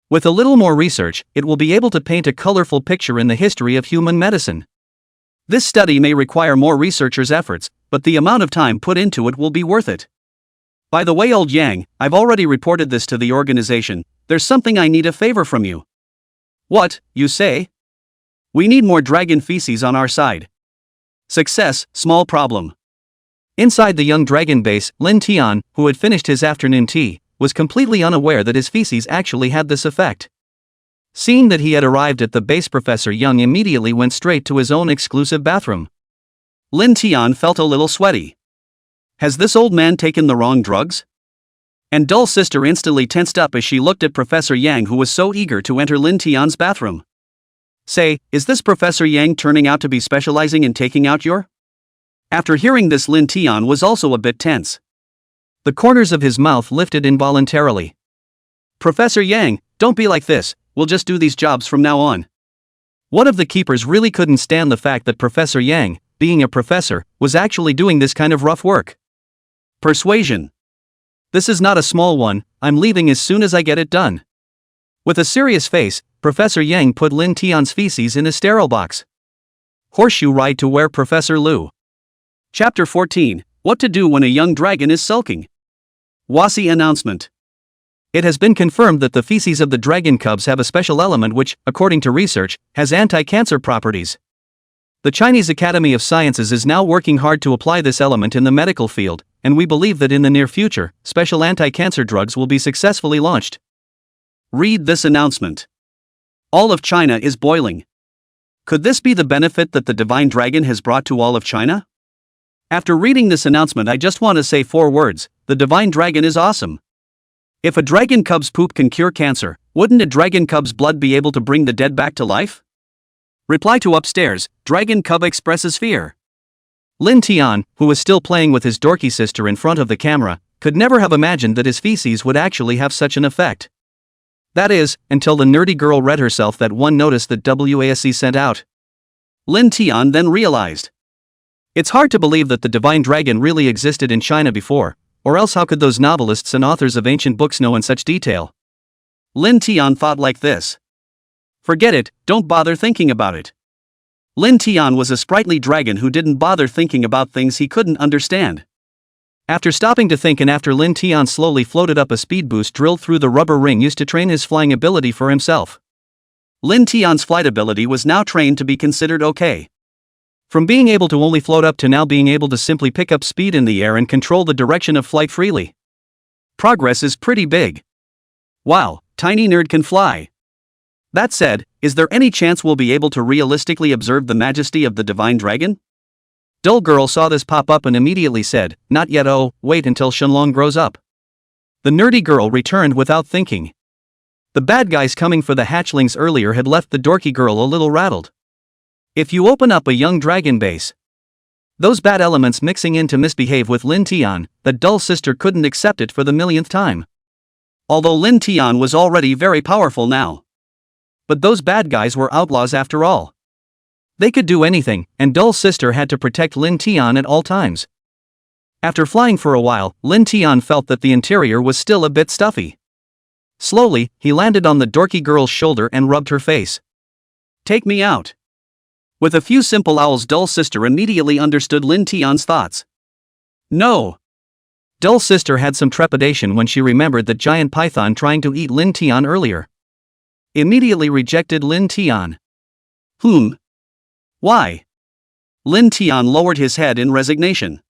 With a little more research, it will be able to paint a colorful picture in the history of human medicine. This study may require more researchers' efforts, but the amount of time put into it will be worth it. By the way, old Yang, I've already reported this to the organization. There's something I need a favor from you. What, you say? We need more dragon feces on our side. Success, small problem. Inside the young dragon base, Lin Tian, who had finished his afternoon tea, was completely unaware that his feces actually had this effect. Seeing that he had arrived at the base, Professor Yang immediately went straight to his own exclusive bathroom. Lin Tian felt a little sweaty. Has this old man taken the wrong drugs? And Dull sister instantly tensed up as she looked at Professor Yang, who was so eager to enter Lin Tian's bathroom. Say, is this Professor Yang turning out to be specializing in taking out your? After hearing this, Lin Tian was also a bit tense. The corners of his mouth lifted involuntarily. Professor Yang, don't be like this, we'll just do these jobs from now on. One of the keepers really couldn't stand the fact that Professor Yang, being a professor, was actually doing this kind of rough work. Persuasion. This is not a small one, I'm leaving as soon as I get it done. With a serious face, Professor Yang put Lin Tian's feces in a sterile box. Horseshoe ride to where Professor Lu. Chapter 14, What to do when a young dragon is sulking. Wasi announcement. It has been confirmed that the feces of the dragon cubs have a special element which, according to research, has anti-cancer properties. The Chinese Academy of Sciences is now working hard to apply this element in the medical field, and we believe that in the near future, special anti-cancer drugs will be successfully launched. Read this announcement. All of China is boiling. Could this be the benefit that the divine dragon has brought to all of China? After reading this announcement, I just want to say 4 words, the divine dragon is awesome. If a dragon cub's poop can cure cancer, wouldn't a dragon cub's blood be able to bring the dead back to life? Reply to upstairs, dragon cub expresses fear. Lin Tian, who was still playing with his dorky sister in front of the camera, could never have imagined that his feces would actually have such an effect. That is, until the nerdy girl read herself that one notice that WASC sent out. Lin Tian then realized. It's hard to believe that the divine dragon really existed in China before, or else how could those novelists and authors of ancient books know in such detail? Lin Tian thought like this. Forget it, don't bother thinking about it. Lin Tian was a sprightly dragon who didn't bother thinking about things he couldn't understand. After stopping to think and after Lin Tian slowly floated up a speed boost drilled through the rubber ring used to train his flying ability for himself. Lin Tian's flight ability was now trained to be considered okay. From being able to only float up to now being able to simply pick up speed in the air and control the direction of flight freely. Progress is pretty big. Wow, tiny nerd can fly. That said, is there any chance we'll be able to realistically observe the majesty of the divine dragon? Dull girl saw this pop up and immediately said, not yet. Oh, wait until Shenlong grows up. The nerdy girl returned without thinking. The bad guys coming for the hatchlings earlier had left the dorky girl a little rattled. If you open up a young dragon base, those bad elements mixing in to misbehave with Lin Tian, the dull sister couldn't accept it for the millionth time. Although Lin Tian was already very powerful now. But those bad guys were outlaws after all. They could do anything, and dull sister had to protect Lin Tian at all times. After flying for a while, Lin Tian felt that the interior was still a bit stuffy. Slowly, he landed on the dorky girl's shoulder and rubbed her face. Take me out. With a few simple owls, dull sister immediately understood Lin Tian's thoughts. No. Dull sister had some trepidation when she remembered the giant python trying to eat Lin Tian earlier. Immediately rejected Lin Tian. Why? Lin Tian lowered his head in resignation.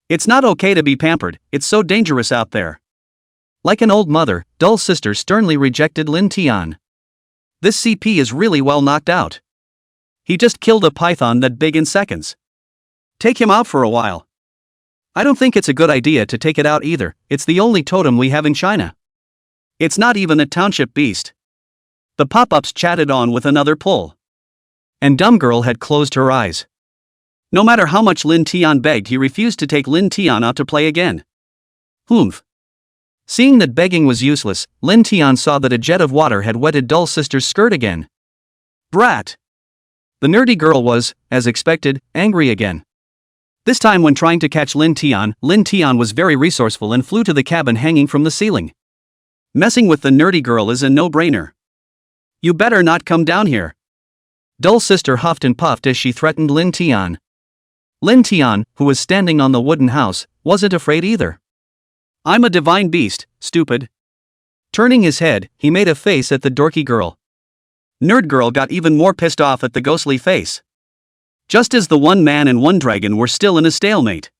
It's not okay to be pampered, it's so dangerous out there. Like an old mother, dull sister sternly rejected Lin Tian. This CP is really well knocked out. He just killed a python that big in seconds. Take him out for a while. I don't think it's a good idea to take it out either, it's the only totem we have in China. It's not even a township beast. The pop-ups chatted on with another pull. And dumb girl had closed her eyes. No matter how much Lin Tian begged, he refused to take Lin Tian out to play again. Seeing that begging was useless, Lin Tian saw that a jet of water had wetted dull sister's skirt again. Brat! The nerdy girl was, as expected, angry again. This time when trying to catch Lin Tian was very resourceful and flew to the cabin hanging from the ceiling. Messing with the nerdy girl is a no-brainer. You better not come down here. Dull sister huffed and puffed as she threatened Lin Tian. Lin Tian, who was standing on the wooden house, wasn't afraid either. I'm a divine beast, stupid. Turning his head, he made a face at the dorky girl. Nerd girl got even more pissed off at the ghostly face. Just as the one man and one dragon were still in a stalemate.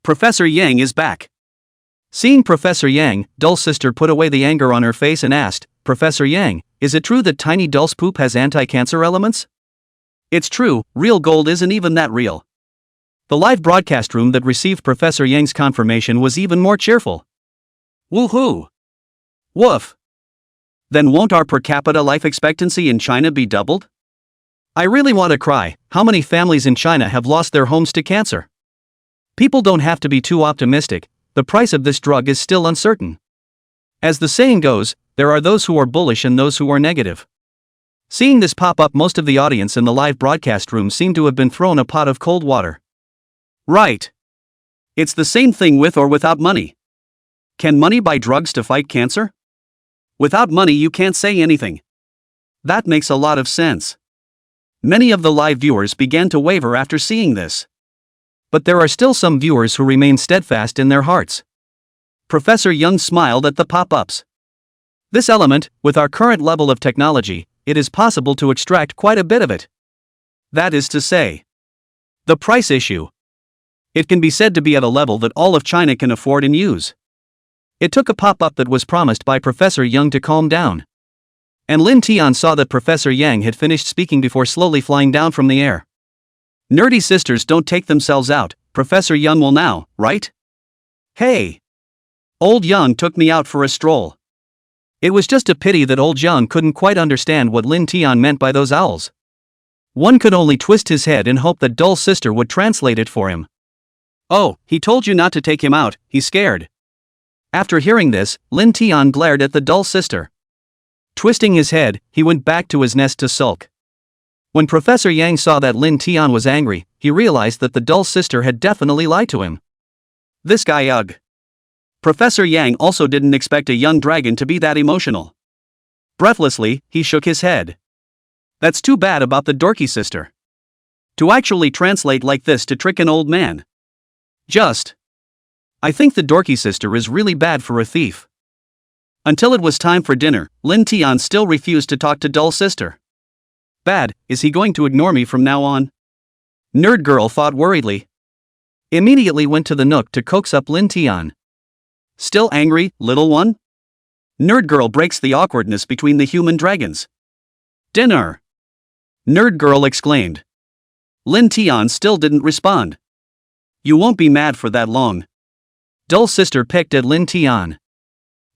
Professor Yang is back. Seeing Professor Yang, dull sister put away the anger on her face and asked, Professor Yang, is it true that tiny dull's poop has anti-cancer elements? It's true, real gold isn't even that real. The live broadcast room that received Professor Yang's confirmation was even more cheerful. Woohoo! Woof! Then won't our per capita life expectancy in China be doubled? I really want to cry. How many families in China have lost their homes to cancer? People don't have to be too optimistic, the price of this drug is still uncertain. As the saying goes, there are those who are bullish and those who are negative. Seeing this pop up, most of the audience in the live broadcast room seemed to have been thrown a pot of cold water. Right. It's the same thing with or without money. Can money buy drugs to fight cancer? Without money you can't say anything. That makes a lot of sense. Many of the live viewers began to waver after seeing this. But there are still some viewers who remain steadfast in their hearts. Professor Young smiled at the pop-ups. This element, with our current level of technology, it is possible to extract quite a bit of it. That is to say, the price issue. It can be said to be at a level that all of China can afford and use. It took a pop-up that was promised by Professor Young to calm down. And Lin Tian saw that Professor Yang had finished speaking before slowly flying down from the air. Nerdy sisters don't take themselves out, Professor Young will now, right? Hey! Old Young took me out for a stroll. It was just a pity that old Young couldn't quite understand what Lin Tian meant by those owls. One could only twist his head and hope that dull sister would translate it for him. Oh, he told you not to take him out, he's scared. After hearing this, Lin Tian glared at the dull sister. Twisting his head, he went back to his nest to sulk. When Professor Yang saw that Lin Tian was angry, he realized that the dull sister had definitely lied to him. This guy ugh. Professor Yang also didn't expect a young dragon to be that emotional. Breathlessly, he shook his head. That's too bad about the dorky sister. To actually translate like this to trick an old man. I think the dorky sister is really bad for a thief. Until it was time for dinner, Lin Tian still refused to talk to dull sister. Bad, is he going to ignore me from now on? Nerd girl thought worriedly. Immediately went to the nook to coax up Lin Tian. Still angry, little one? Nerd girl breaks the awkwardness between the human dragons. Dinner! Nerd girl exclaimed. Lin Tian still didn't respond. You won't be mad for that long. Dull sister picked at Lin Tian.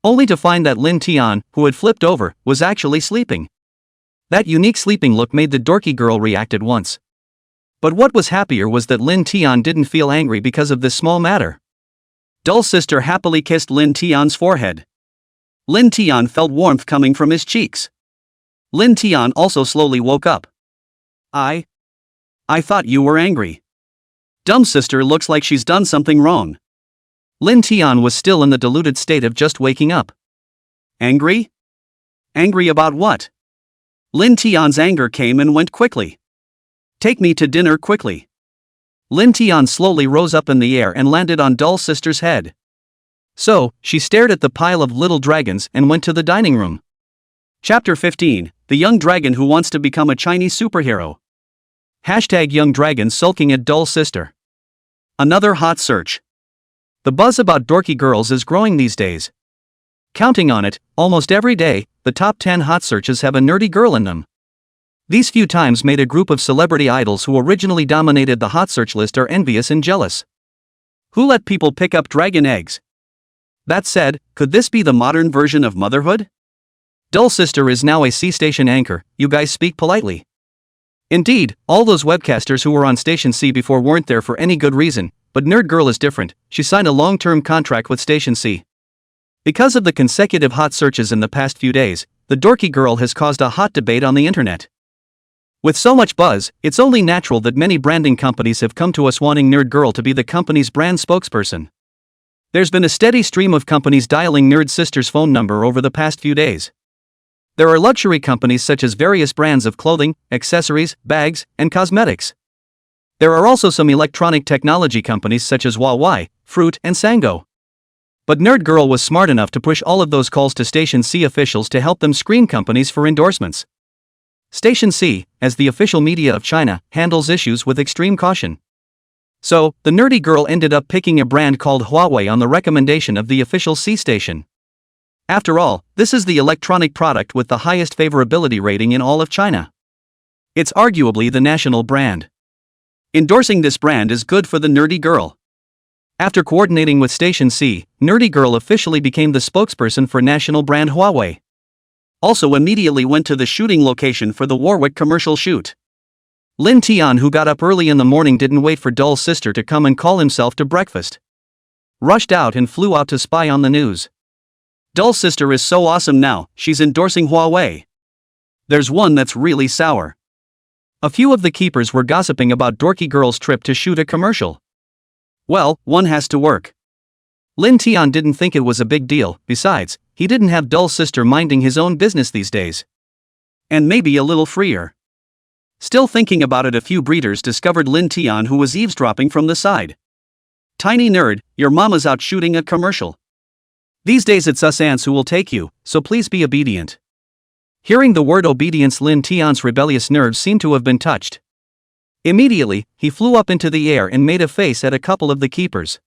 Only to find that Lin Tian, who had flipped over, was actually sleeping. That unique sleeping look made the dorky girl react at once. But what was happier was that Lin Tian didn't feel angry because of this small matter. Dull sister happily kissed Lin Tian's forehead. Lin Tian felt warmth coming from his cheeks. Lin Tian also slowly woke up. I thought you were angry. Dumb sister looks like she's done something wrong. Lin Tian was still in the deluded state of just waking up. Angry? Angry about what? Lin Tian's anger came and went quickly. Take me to dinner quickly. Lin Tian slowly rose up in the air and landed on Dull sister's head. So, she stared at the pile of little dragons and went to the dining room. Chapter 15, The Young Dragon Who Wants to Become a Chinese Superhero. Hashtag Young Dragon Sulking at Dull Sister. Another hot search. The buzz about dorky girls is growing these days. Counting on it, almost every day, the top 10 hot searches have a nerdy girl in them. These few times made a group of celebrity idols who originally dominated the hot search list are envious and jealous. Who let people pick up dragon eggs? That said, could this be the modern version of motherhood? Dull sister is now a C-station anchor, you guys speak politely. Indeed, all those webcasters who were on Station C before weren't there for any good reason, but Nerd Girl is different, she signed a long-term contract with Station C. Because of the consecutive hot searches in the past few days, the dorky girl has caused a hot debate on the internet. With so much buzz, it's only natural that many branding companies have come to us wanting Nerd Girl to be the company's brand spokesperson. There's been a steady stream of companies dialing Nerd Sister's phone number over the past few days. There are luxury companies such as various brands of clothing, accessories, bags, and cosmetics. There are also some electronic technology companies such as Huawei, Fruit, and Sango. But Nerd Girl was smart enough to push all of those calls to Station C officials to help them screen companies for endorsements. Station C, as the official media of China, handles issues with extreme caution. So, the nerdy girl ended up picking a brand called Huawei on the recommendation of the official C station. After all, this is the electronic product with the highest favorability rating in all of China. It's arguably the national brand. Endorsing this brand is good for the nerdy girl. After coordinating with Station C, Nerdy Girl officially became the spokesperson for national brand Huawei. Also immediately went to the shooting location for the Warwick commercial shoot. Lin Tian, who got up early in the morning, didn't wait for Dull Sister to come and call himself to breakfast. Rushed out and flew out to spy on the news. Dull Sister is so awesome now, she's endorsing Huawei. There's one that's really sour. A few of the keepers were gossiping about Dorky Girl's trip to shoot a commercial. Well, one has to work. Lin Tian didn't think it was a big deal, besides, he didn't have Dull Sister minding his own business these days. And maybe a little freer. Still thinking about it, a few breeders discovered Lin Tian, who was eavesdropping from the side. Tiny nerd, your mama's out shooting a commercial. These days it's us ants who will take you, so please be obedient. Hearing the word obedience, Lin Tian's rebellious nerves seemed to have been touched. Immediately, he flew up into the air and made a face at a couple of the keepers.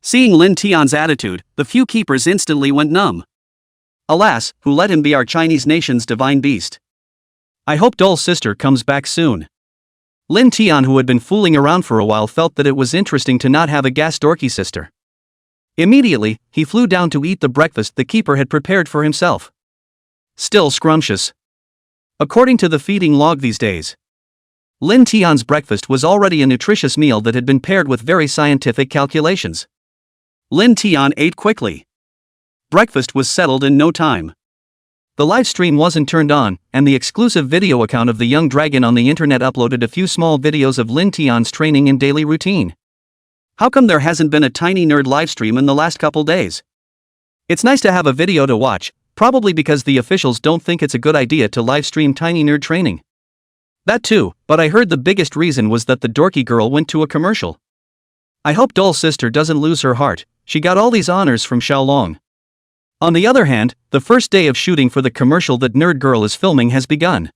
Seeing Lin Tian's attitude, the few keepers instantly went numb. Alas, who let him be our Chinese nation's divine beast? I hope Dull Sister comes back soon. Lin Tian, who had been fooling around for a while, felt that it was interesting to not have a gas dorky sister. Immediately, he flew down to eat the breakfast the keeper had prepared for himself. Still scrumptious. According to the feeding log these days, Lin Tian's breakfast was already a nutritious meal that had been paired with very scientific calculations. Lin Tian ate quickly. Breakfast was settled in no time. The live stream wasn't turned on, and the exclusive video account of the young dragon on the internet uploaded a few small videos of Lin Tian's training and daily routine. How come there hasn't been a tiny nerd livestream in the last couple days? It's nice to have a video to watch, probably because the officials don't think it's a good idea to livestream tiny nerd training. That too, but I heard the biggest reason was that the dorky girl went to a commercial. I hope Dull Sister doesn't lose her heart, she got all these honors from Xiaolong. On the other hand, the first day of shooting for the commercial that Nerd Girl is filming has begun.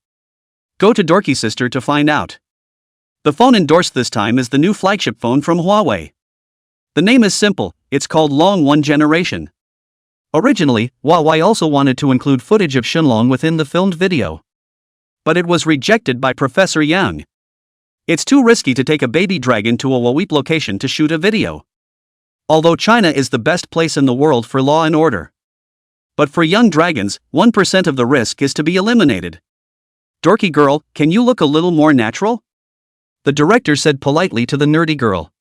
Go to Dorky Sister to find out. The phone endorsed this time is the new flagship phone from Huawei. The name is simple, it's called Long One Generation. Originally, Huawei also wanted to include footage of Shenlong within the filmed video. But it was rejected by Professor Yang. It's too risky to take a baby dragon to a Huawei location to shoot a video. Although China is the best place in the world for law and order. But for young dragons, 1% of the risk is to be eliminated. Dorky girl, can you look a little more natural? The director said politely to the nerdy girl.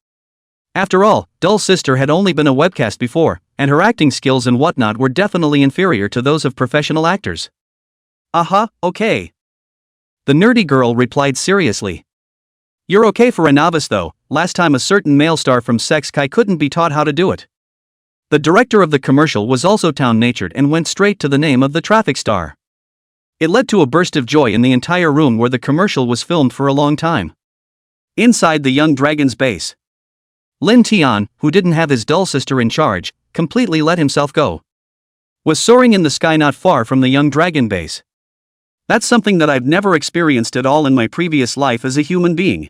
After all, Dull Sister had only been a webcast before, and her acting skills and whatnot were definitely inferior to those of professional actors. Okay. The nerdy girl replied seriously. You're okay for a novice though, last time a certain male star from Sex Kai couldn't be taught how to do it. The director of the commercial was also town-natured and went straight to the name of the traffic star. It led to a burst of joy in the entire room where the commercial was filmed for a long time. Inside the young dragon's base, Lin Tian, who didn't have his dull sister in charge, completely let himself go. Was soaring in the sky not far from the young dragon base. That's something that I've never experienced at all in my previous life as a human being.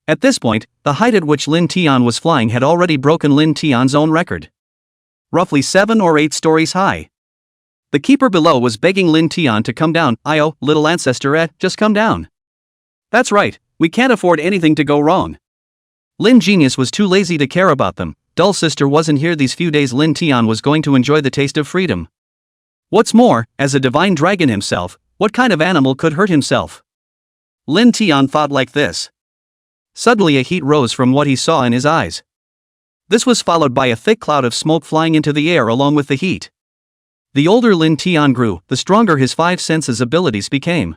At this point, the height at which Lin Tian was flying had already broken Lin Tian's own record. Roughly 7 or 8 stories high. The keeper below was begging Lin Tian to come down. Little ancestor, just come down. That's right, we can't afford anything to go wrong. Lin Genius was too lazy to care about them. Dull Sister wasn't here these few days. Lin Tian was going to enjoy the taste of freedom. What's more, as a divine dragon himself, what kind of animal could hurt himself? Lin Tian thought like this. Suddenly a heat rose from what he saw in his eyes. This was followed by a thick cloud of smoke flying into the air along with the heat. The older Lin Tian grew, the stronger his 5 senses abilities became.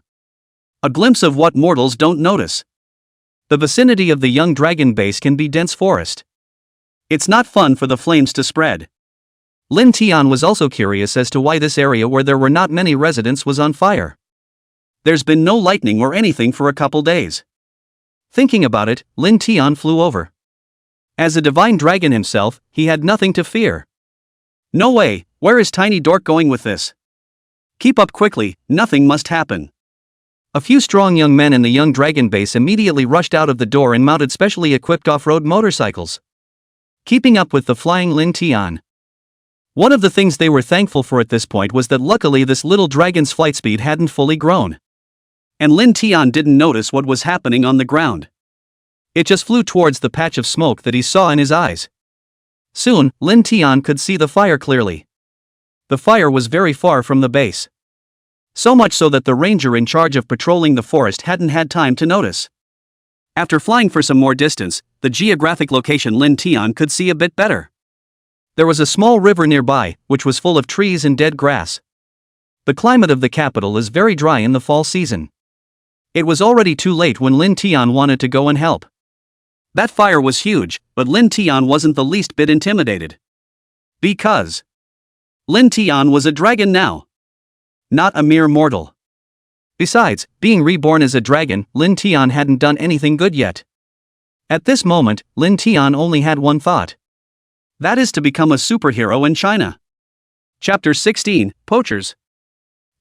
A glimpse of what mortals don't notice. The vicinity of the young dragon base can be dense forest. It's not fun for the flames to spread. Lin Tian was also curious as to why this area where there were not many residents was on fire. There's been no lightning or anything for a couple days. Thinking about it, Lin Tian flew over. As a divine dragon himself, he had nothing to fear. No way, where is Tiny Dork going with this? Keep up quickly, nothing must happen. A few strong young men in the young dragon base immediately rushed out of the door and mounted specially equipped off-road motorcycles, keeping up with the flying Lin Tian. One of the things they were thankful for at this point was that luckily this little dragon's flight speed hadn't fully grown. And Lin Tian didn't notice what was happening on the ground. It just flew towards the patch of smoke that he saw in his eyes. Soon, Lin Tian could see the fire clearly. The fire was very far from the base. So much so that the ranger in charge of patrolling the forest hadn't had time to notice. After flying for some more distance, the geographic location Lin Tian could see a bit better. There was a small river nearby, which was full of trees and dead grass. The climate of the capital is very dry in the fall season. It was already too late when Lin Tian wanted to go and help. That fire was huge, but Lin Tian wasn't the least bit intimidated. Because Lin Tian was a dragon now. Not a mere mortal. Besides, being reborn as a dragon, Lin Tian hadn't done anything good yet. At this moment, Lin Tian only had one thought. That is to become a superhero in China. Chapter 16, Poachers.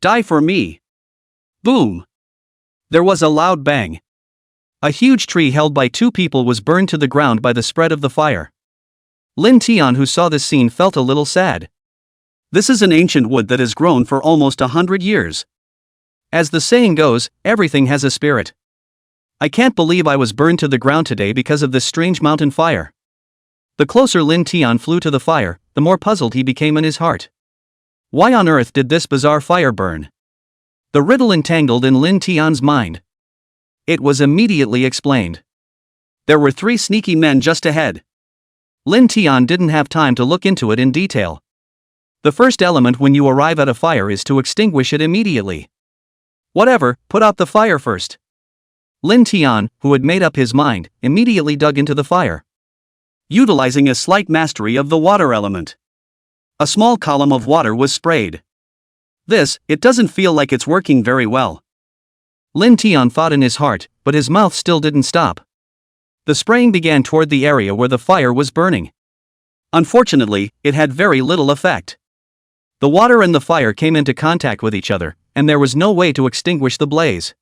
Die for me. Boom. There was a loud bang. A huge tree held by 2 people was burned to the ground by the spread of the fire. Lin Tian, who saw this scene, felt a little sad. This is an ancient wood that has grown for almost 100 years. As the saying goes, everything has a spirit. I can't believe I was burned to the ground today because of this strange mountain fire. The closer Lin Tian flew to the fire, the more puzzled he became in his heart. Why on earth did this bizarre fire burn? The riddle entangled in Lin Tian's mind. It was immediately explained. There were 3 sneaky men just ahead. Lin Tian didn't have time to look into it in detail. The first element when you arrive at a fire is to extinguish it immediately. Whatever, put out the fire first. Lin Tian, who had made up his mind, immediately dug into the fire, utilizing a slight mastery of the water element. A small column of water was sprayed. It doesn't feel like it's working very well. Lin Tian thought in his heart, but his mouth still didn't stop. The spraying began toward the area where the fire was burning. Unfortunately, it had very little effect. The water and the fire came into contact with each other, and there was no way to extinguish the blaze.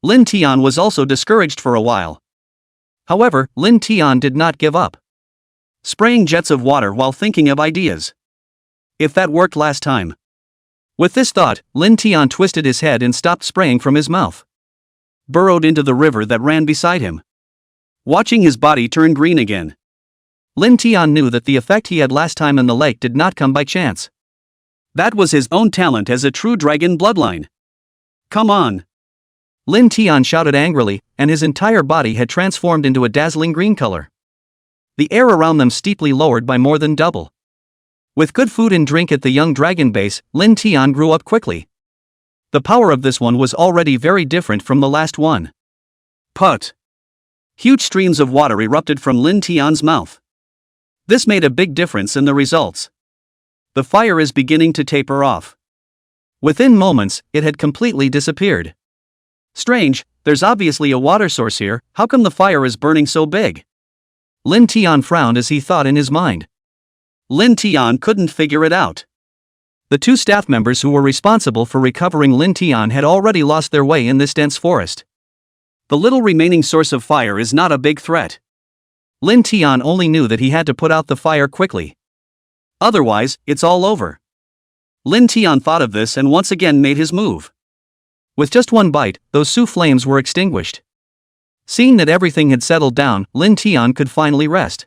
Lin Tian was also discouraged for a while. However, Lin Tian did not give up, spraying jets of water while thinking of ideas. If that worked last time. With this thought, Lin Tian twisted his head and stopped spraying from his mouth. Burrowed into the river that ran beside him. Watching his body turn green again. Lin Tian knew that the effect he had last time in the lake did not come by chance. That was his own talent as a true dragon bloodline. Come on! Lin Tian shouted angrily, and his entire body had transformed into a dazzling green color. The air around them steeply lowered by more than double. With good food and drink at the young dragon base, Lin Tian grew up quickly. The power of this one was already very different from the last one. Put! Huge streams of water erupted from Lin Tian's mouth. This made a big difference in the results. The fire is beginning to taper off. Within moments, it had completely disappeared. Strange, there's obviously a water source here, how come the fire is burning so big? Lin Tian frowned as he thought in his mind. Lin Tian couldn't figure it out. The two staff members who were responsible for recovering Lin Tian had already lost their way in this dense forest. The little remaining source of fire is not a big threat. Lin Tian only knew that he had to put out the fire quickly. Otherwise, it's all over. Lin Tian thought of this and once again made his move. With just one bite, those Su flames were extinguished. Seeing that everything had settled down, Lin Tian could finally rest.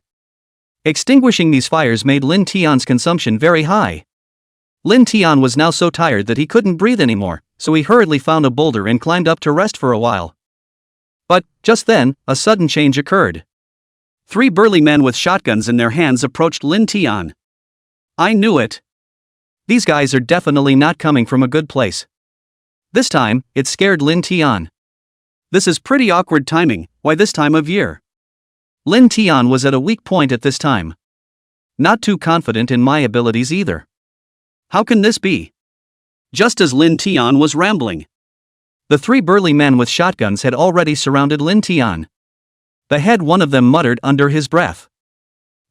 Extinguishing these fires made Lin Tian's consumption very high. Lin Tian was now so tired that he couldn't breathe anymore, so he hurriedly found a boulder and climbed up to rest for a while. But, just then, a sudden change occurred. 3 burly men with shotguns in their hands approached Lin Tian. I knew it. These guys are definitely not coming from a good place. This time, it scared Lin Tian. This is pretty awkward timing, why this time of year? Lin Tian was at a weak point at this time. Not too confident in my abilities either. How can this be? Just as Lin Tian was rambling, the 3 burly men with shotguns had already surrounded Lin Tian. The head one of them muttered under his breath.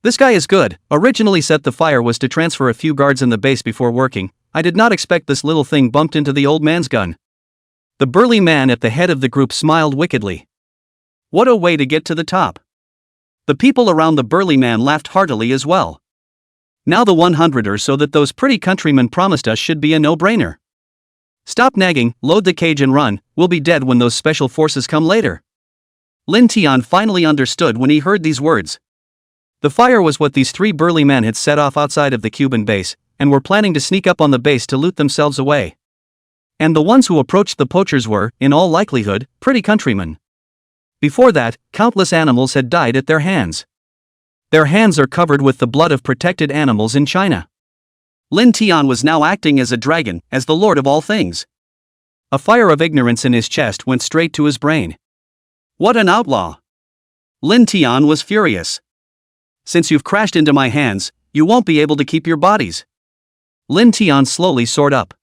This guy is good. Originally set the fire was to transfer a few guards in the base before working. I did not expect this little thing bumped into the old man's gun. The burly man at the head of the group smiled wickedly. What a way to get to the top. The people around the burly man laughed heartily as well. Now the 100 or so that those pretty countrymen promised us should be a no-brainer. Stop nagging, load the cage and run, we'll be dead when those special forces come later. Lin Tian finally understood when he heard these words. The fire was what these 3 burly men had set off outside of the Cuban base, and were planning to sneak up on the base to loot themselves away. And the ones who approached the poachers were, in all likelihood, pretty countrymen. Before that, countless animals had died at their hands. Their hands are covered with the blood of protected animals in China. Lin Tian was now acting as a dragon, as the lord of all things. A fire of ignorance in his chest went straight to his brain. What an outlaw! Lin Tian was furious. Since you've crashed into my hands, you won't be able to keep your bodies. Lin Tian slowly soared up.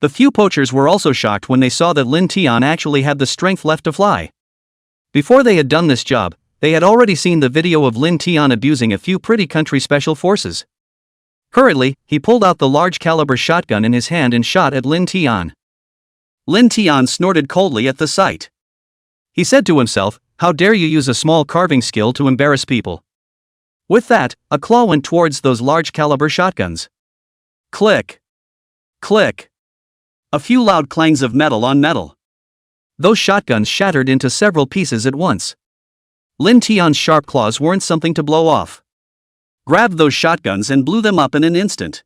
The few poachers were also shocked when they saw that Lin Tian actually had the strength left to fly. Before they had done this job, they had already seen the video of Lin Tian abusing a few pretty country special forces. Hurriedly, he pulled out the large caliber shotgun in his hand and shot at Lin Tian. Lin Tian snorted coldly at the sight. He said to himself, how dare you use a small carving skill to embarrass people. With that, a claw went towards those large caliber shotguns. Click! Click! A few loud clangs of metal on metal. Those shotguns shattered into several pieces at once. Lin Tian's sharp claws weren't something to blow off. Grabbed those shotguns and blew them up in an instant.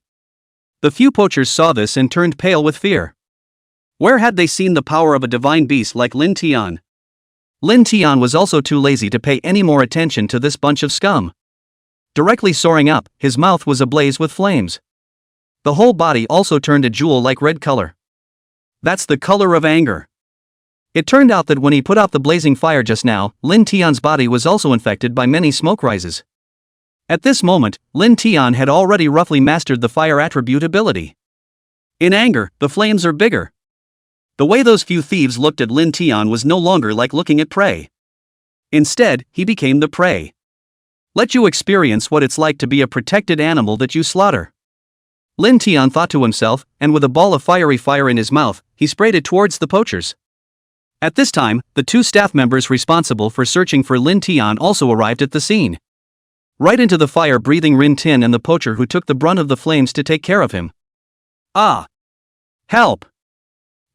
The few poachers saw this and turned pale with fear. Where had they seen the power of a divine beast like Lin Tian? Lin Tian was also too lazy to pay any more attention to this bunch of scum. Directly soaring up, his mouth was ablaze with flames. The whole body also turned a jewel-like red color. That's the color of anger. It turned out that when he put out the blazing fire just now, Lin Tian's body was also infected by many smoke rises. At this moment, Lin Tian had already roughly mastered the fire attribute ability. In anger, the flames are bigger. The way those few thieves looked at Lin Tian was no longer like looking at prey. Instead, he became the prey. Let you experience what it's like to be a protected animal that you slaughter. Lin Tian thought to himself, and with a ball of fiery fire in his mouth, he sprayed it towards the poachers. At this time, the 2 staff members responsible for searching for Lin Tian also arrived at the scene. Right into the fire-breathing Rin Tin and the poacher who took the brunt of the flames to take care of him. Ah! Help!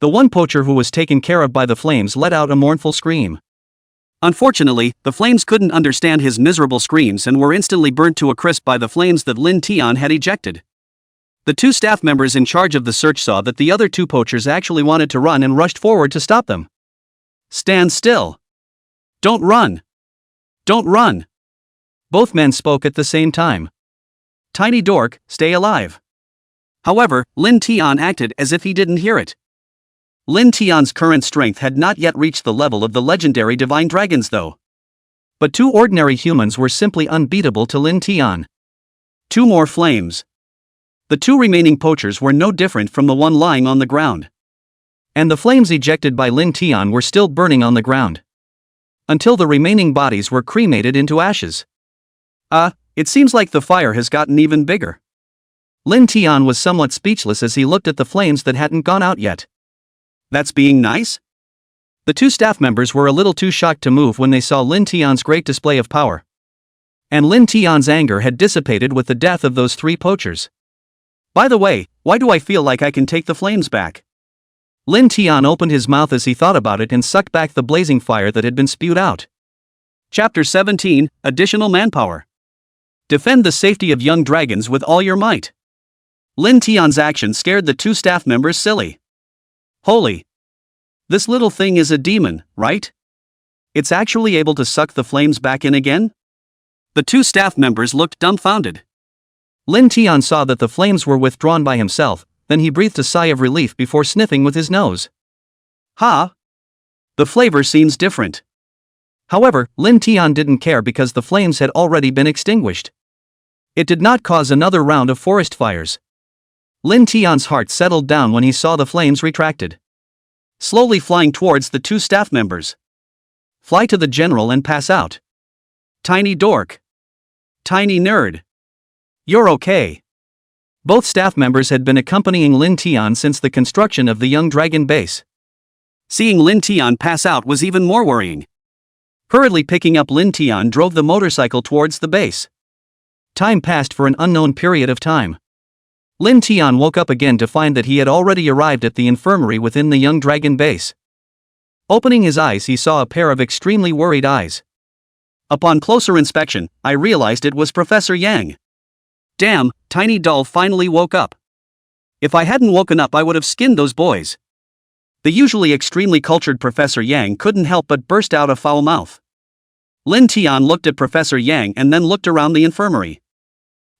The one poacher who was taken care of by the flames let out a mournful scream. Unfortunately, the flames couldn't understand his miserable screams and were instantly burnt to a crisp by the flames that Lin Tian had ejected. The two staff members in charge of the search saw that the other two poachers actually wanted to run and rushed forward to stop them. Stand still! Don't run! Don't run! Both men spoke at the same time. Tiny dork, stay alive. However, Lin Tian acted as if he didn't hear it. Lin Tian's current strength had not yet reached the level of the legendary divine dragons though. But two ordinary humans were simply unbeatable to Lin Tian. Two more flames. The two remaining poachers were no different from the one lying on the ground. And the flames ejected by Lin Tian were still burning on the ground. Until the remaining bodies were cremated into ashes. It seems like the fire has gotten even bigger. Lin Tian was somewhat speechless as he looked at the flames that hadn't gone out yet. That's being nice? The two staff members were a little too shocked to move when they saw Lin Tian's great display of power. And Lin Tian's anger had dissipated with the death of those three poachers. By the way, why do I feel like I can take the flames back? Lin Tian opened his mouth as he thought about it and sucked back the blazing fire that had been spewed out. Chapter 17, Additional Manpower. Defend the safety of young dragons with all your might. Lin Tian's action scared the two staff members silly. Holy! This little thing is a demon, right? It's actually able to suck the flames back in again? The two staff members looked dumbfounded. Lin Tian saw that the flames were withdrawn by himself, then he breathed a sigh of relief before sniffing with his nose. Ha! The flavor seems different. However, Lin Tian didn't care because the flames had already been extinguished. It did not cause another round of forest fires. Lin Tian's heart settled down when he saw the flames retracted. Slowly flying towards the two staff members. Fly to the general and pass out. Tiny dork. Tiny nerd. You're okay. Both staff members had been accompanying Lin Tian since the construction of the young dragon base. Seeing Lin Tian pass out was even more worrying. Hurriedly picking up Lin Tian drove the motorcycle towards the base. Time passed for an unknown period of time. Lin Tian woke up again to find that he had already arrived at the infirmary within the young dragon base. Opening his eyes, he saw a pair of extremely worried eyes. Upon closer inspection, I realized it was Professor Yang. Damn, Tiny Doll finally woke up. If I hadn't woken up, I would have skinned those boys. The usually extremely cultured Professor Yang couldn't help but burst out a foul mouth. Lin Tian looked at Professor Yang and then looked around the infirmary.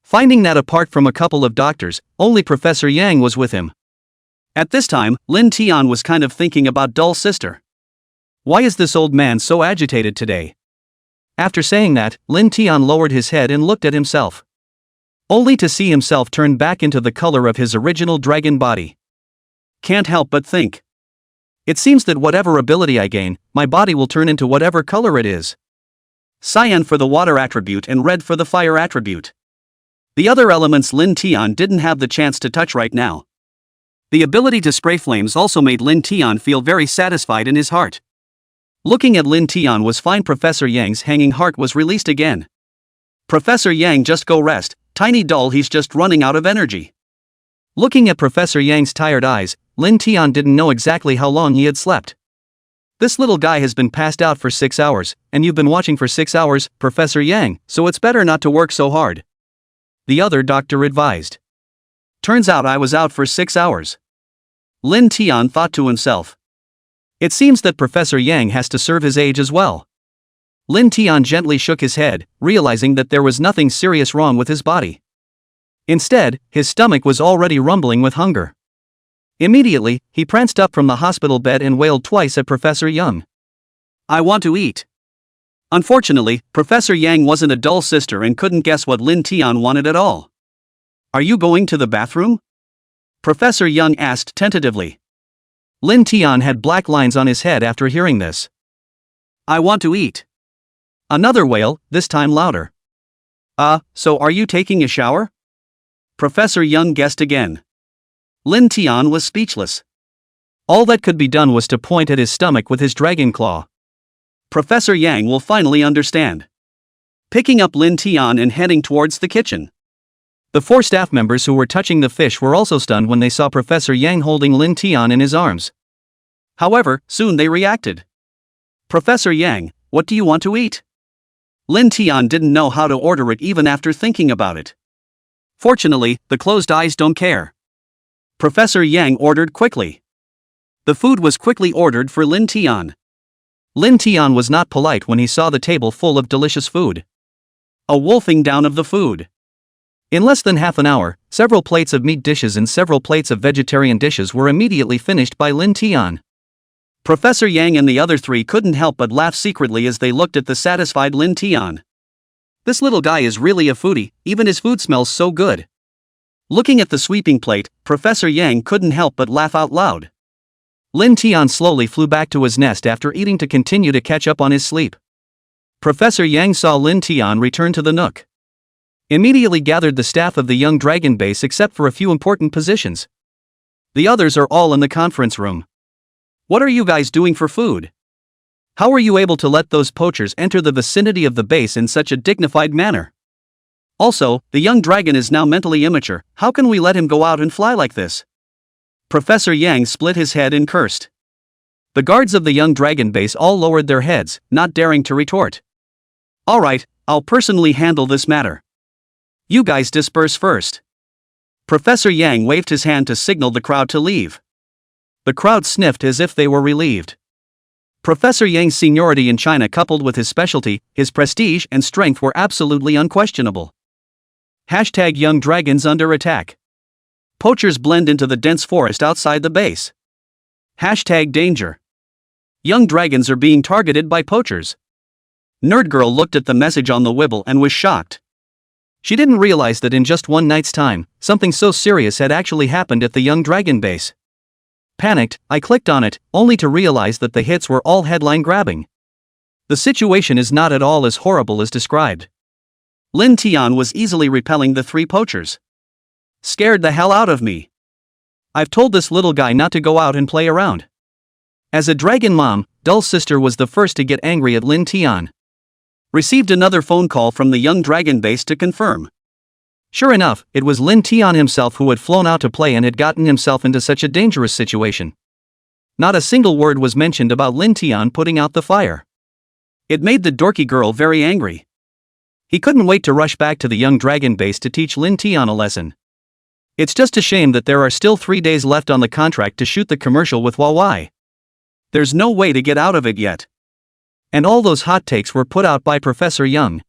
Finding that apart from a couple of doctors, only Professor Yang was with him. At this time, Lin Tian was kind of thinking about Doll's sister. Why is this old man so agitated today? After saying that, Lin Tian lowered his head and looked at himself. Only to see himself turn back into the color of his original dragon body. Can't help but think. It seems that whatever ability I gain, my body will turn into whatever color it is. Cyan for the water attribute and red for the fire attribute. The other elements Lin Tian didn't have the chance to touch right now. The ability to spray flames also made Lin Tian feel very satisfied in his heart. Looking at Lin Tian was fine. Professor Yang's hanging heart was released again. Professor Yang, just go rest, Tiny Doll, he's just running out of energy. Looking at Professor Yang's tired eyes, Lin Tian didn't know exactly how long he had slept. This little guy has been passed out for 6 hours, and you've been watching for 6 hours, Professor Yang, so it's better not to work so hard. The other doctor advised. Turns out I was out for 6 hours. Lin Tian thought to himself. It seems that Professor Yang has to serve his age as well. Lin Tian gently shook his head, realizing that there was nothing serious wrong with his body. Instead, his stomach was already rumbling with hunger. Immediately, he pranced up from the hospital bed and wailed twice at Professor Yang. I want to eat. Unfortunately, Professor Yang wasn't a Doll's sister and couldn't guess what Lin Tian wanted at all. Are you going to the bathroom? Professor Yang asked tentatively. Lin Tian had black lines on his head after hearing this. I want to eat. Another wail, this time louder. So are you taking a shower? Professor Yang guessed again. Lin Tian was speechless. All that could be done was to point at his stomach with his dragon claw. Professor Yang will finally understand. picking up Lin Tian and heading towards the kitchen. The 4 staff members who were touching the fish were also stunned when they saw Professor Yang holding Lin Tian in his arms. However, soon they reacted. "Professor Yang, what do you want to eat?" Lin Tian didn't know how to order it even after thinking about it. Fortunately, the closed eyes don't care. Professor Yang ordered quickly. The food was quickly ordered for Lin Tian. Lin Tian was not polite when he saw the table full of delicious food. A wolfing down of the food. In less than half an hour, several plates of meat dishes and several plates of vegetarian dishes were immediately finished by Lin Tian. Professor Yang and the other 3 couldn't help but laugh secretly as they looked at the satisfied Lin Tian. This little guy is really a foodie, even his food smells so good. Looking at the sweeping plate, Professor Yang couldn't help but laugh out loud. Lin Tian slowly flew back to his nest after eating to continue to catch up on his sleep. Professor Yang saw Lin Tian return to the nook. Immediately gathered the staff of the young dragon base except for a few important positions. The others are all in the conference room. "What are you guys doing for food? How were you able to let those poachers enter the vicinity of the base in such a dignified manner? Also, the young dragon is now mentally immature, how can we let him go out and fly like this?" Professor Yang split his head and cursed. The guards of the young dragon base all lowered their heads, not daring to retort. "Alright, I'll personally handle this matter. You guys disperse first." Professor Yang waved his hand to signal the crowd to leave. The crowd sniffed as if they were relieved. Professor Yang's seniority in China coupled with his specialty, his prestige and strength were absolutely unquestionable. #Young dragons under attack. Poachers blend into the dense forest outside the base. #Danger. Young dragons are being targeted by poachers. Nerd Girl looked at the message on the Wibble and was shocked. She didn't realize that in just one night's time, something so serious had actually happened at the young dragon base. Panicked, I clicked on it, only to realize that the hits were all headline grabbing. The situation is not at all as horrible as described. Lin Tian was easily repelling the 3 poachers. Scared the hell out of me. I've told this little guy not to go out and play around. As a dragon mom, Dull's sister was the first to get angry at Lin Tian. Received another phone call from the young dragon base to confirm. Sure enough, it was Lin Tian himself who had flown out to play and had gotten himself into such a dangerous situation. Not a single word was mentioned about Lin Tian putting out the fire. It made the dorky girl very angry. He couldn't wait to rush back to the young dragon base to teach Lin Tian a lesson. It's just a shame that there are still 3 days left on the contract to shoot the commercial with Huawei. There's no way to get out of it yet. And all those hot takes were put out by Professor Young.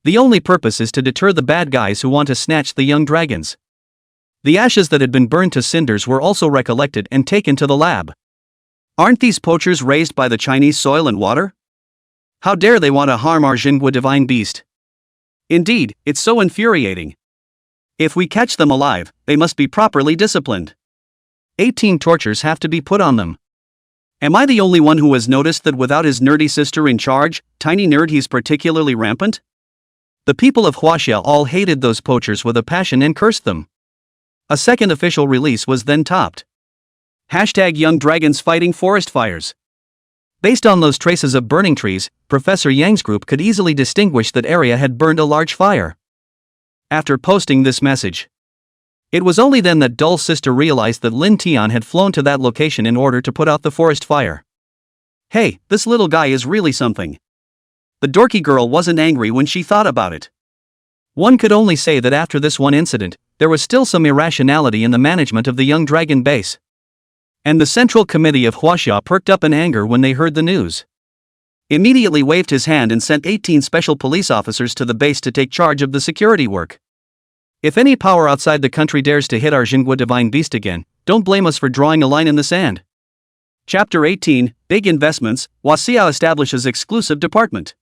The only purpose is to deter the bad guys who want to snatch the young dragons. The ashes that had been burned to cinders were also recollected and taken to the lab. Aren't these poachers raised by the Chinese soil and water? How dare they want to harm our Jinhua divine beast? Indeed, it's so infuriating. If we catch them alive, they must be properly disciplined. 18 tortures have to be put on them. Am I the only one who has noticed that without his nerdy sister in charge, Tiny Nerd, he's particularly rampant? The people of Huaxia all hated those poachers with a passion and cursed them. A second official release was then topped. #Young dragons fighting forest fires. Based on those traces of burning trees, Professor Yang's group could easily distinguish that area had burned a large fire. After posting this message, it was only then that Dull's sister realized that Lin Tian had flown to that location in order to put out the forest fire. Hey, this little guy is really something. The dorky girl wasn't angry when she thought about it. One could only say that after this one incident, there was still some irrationality in the management of the young dragon base. And the Central Committee of Huaxia perked up in anger when they heard the news. Immediately waved his hand and sent 18 special police officers to the base to take charge of the security work. If any power outside the country dares to hit our Jinhua divine beast again, don't blame us for drawing a line in the sand. Chapter 18, Big Investments, Huaxia establishes exclusive department.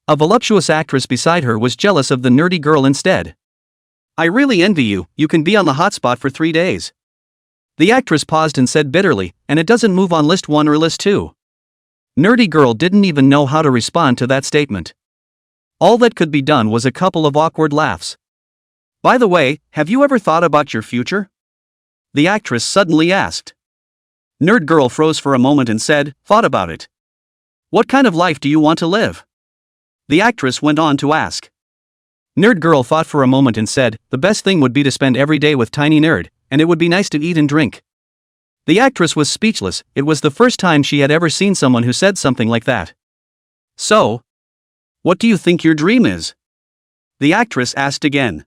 A voluptuous actress beside her was jealous of the nerdy girl instead. I really envy you, you can be on the hotspot for 3 days. The actress paused and said bitterly, and it doesn't move on list 1 or list 2. Nerdy girl didn't even know how to respond to that statement. All that could be done was a couple of awkward laughs. By the way, have you ever thought about your future? The actress suddenly asked. Nerd girl froze for a moment and said, thought about it. What kind of life do you want to live? The actress went on to ask. Nerd girl thought for a moment and said, the best thing would be to spend every day with tiny nerd, and it would be nice to eat and drink. The actress was speechless. It was the first time she had ever seen someone who said something like that. So, what do you think your dream is? The actress asked again.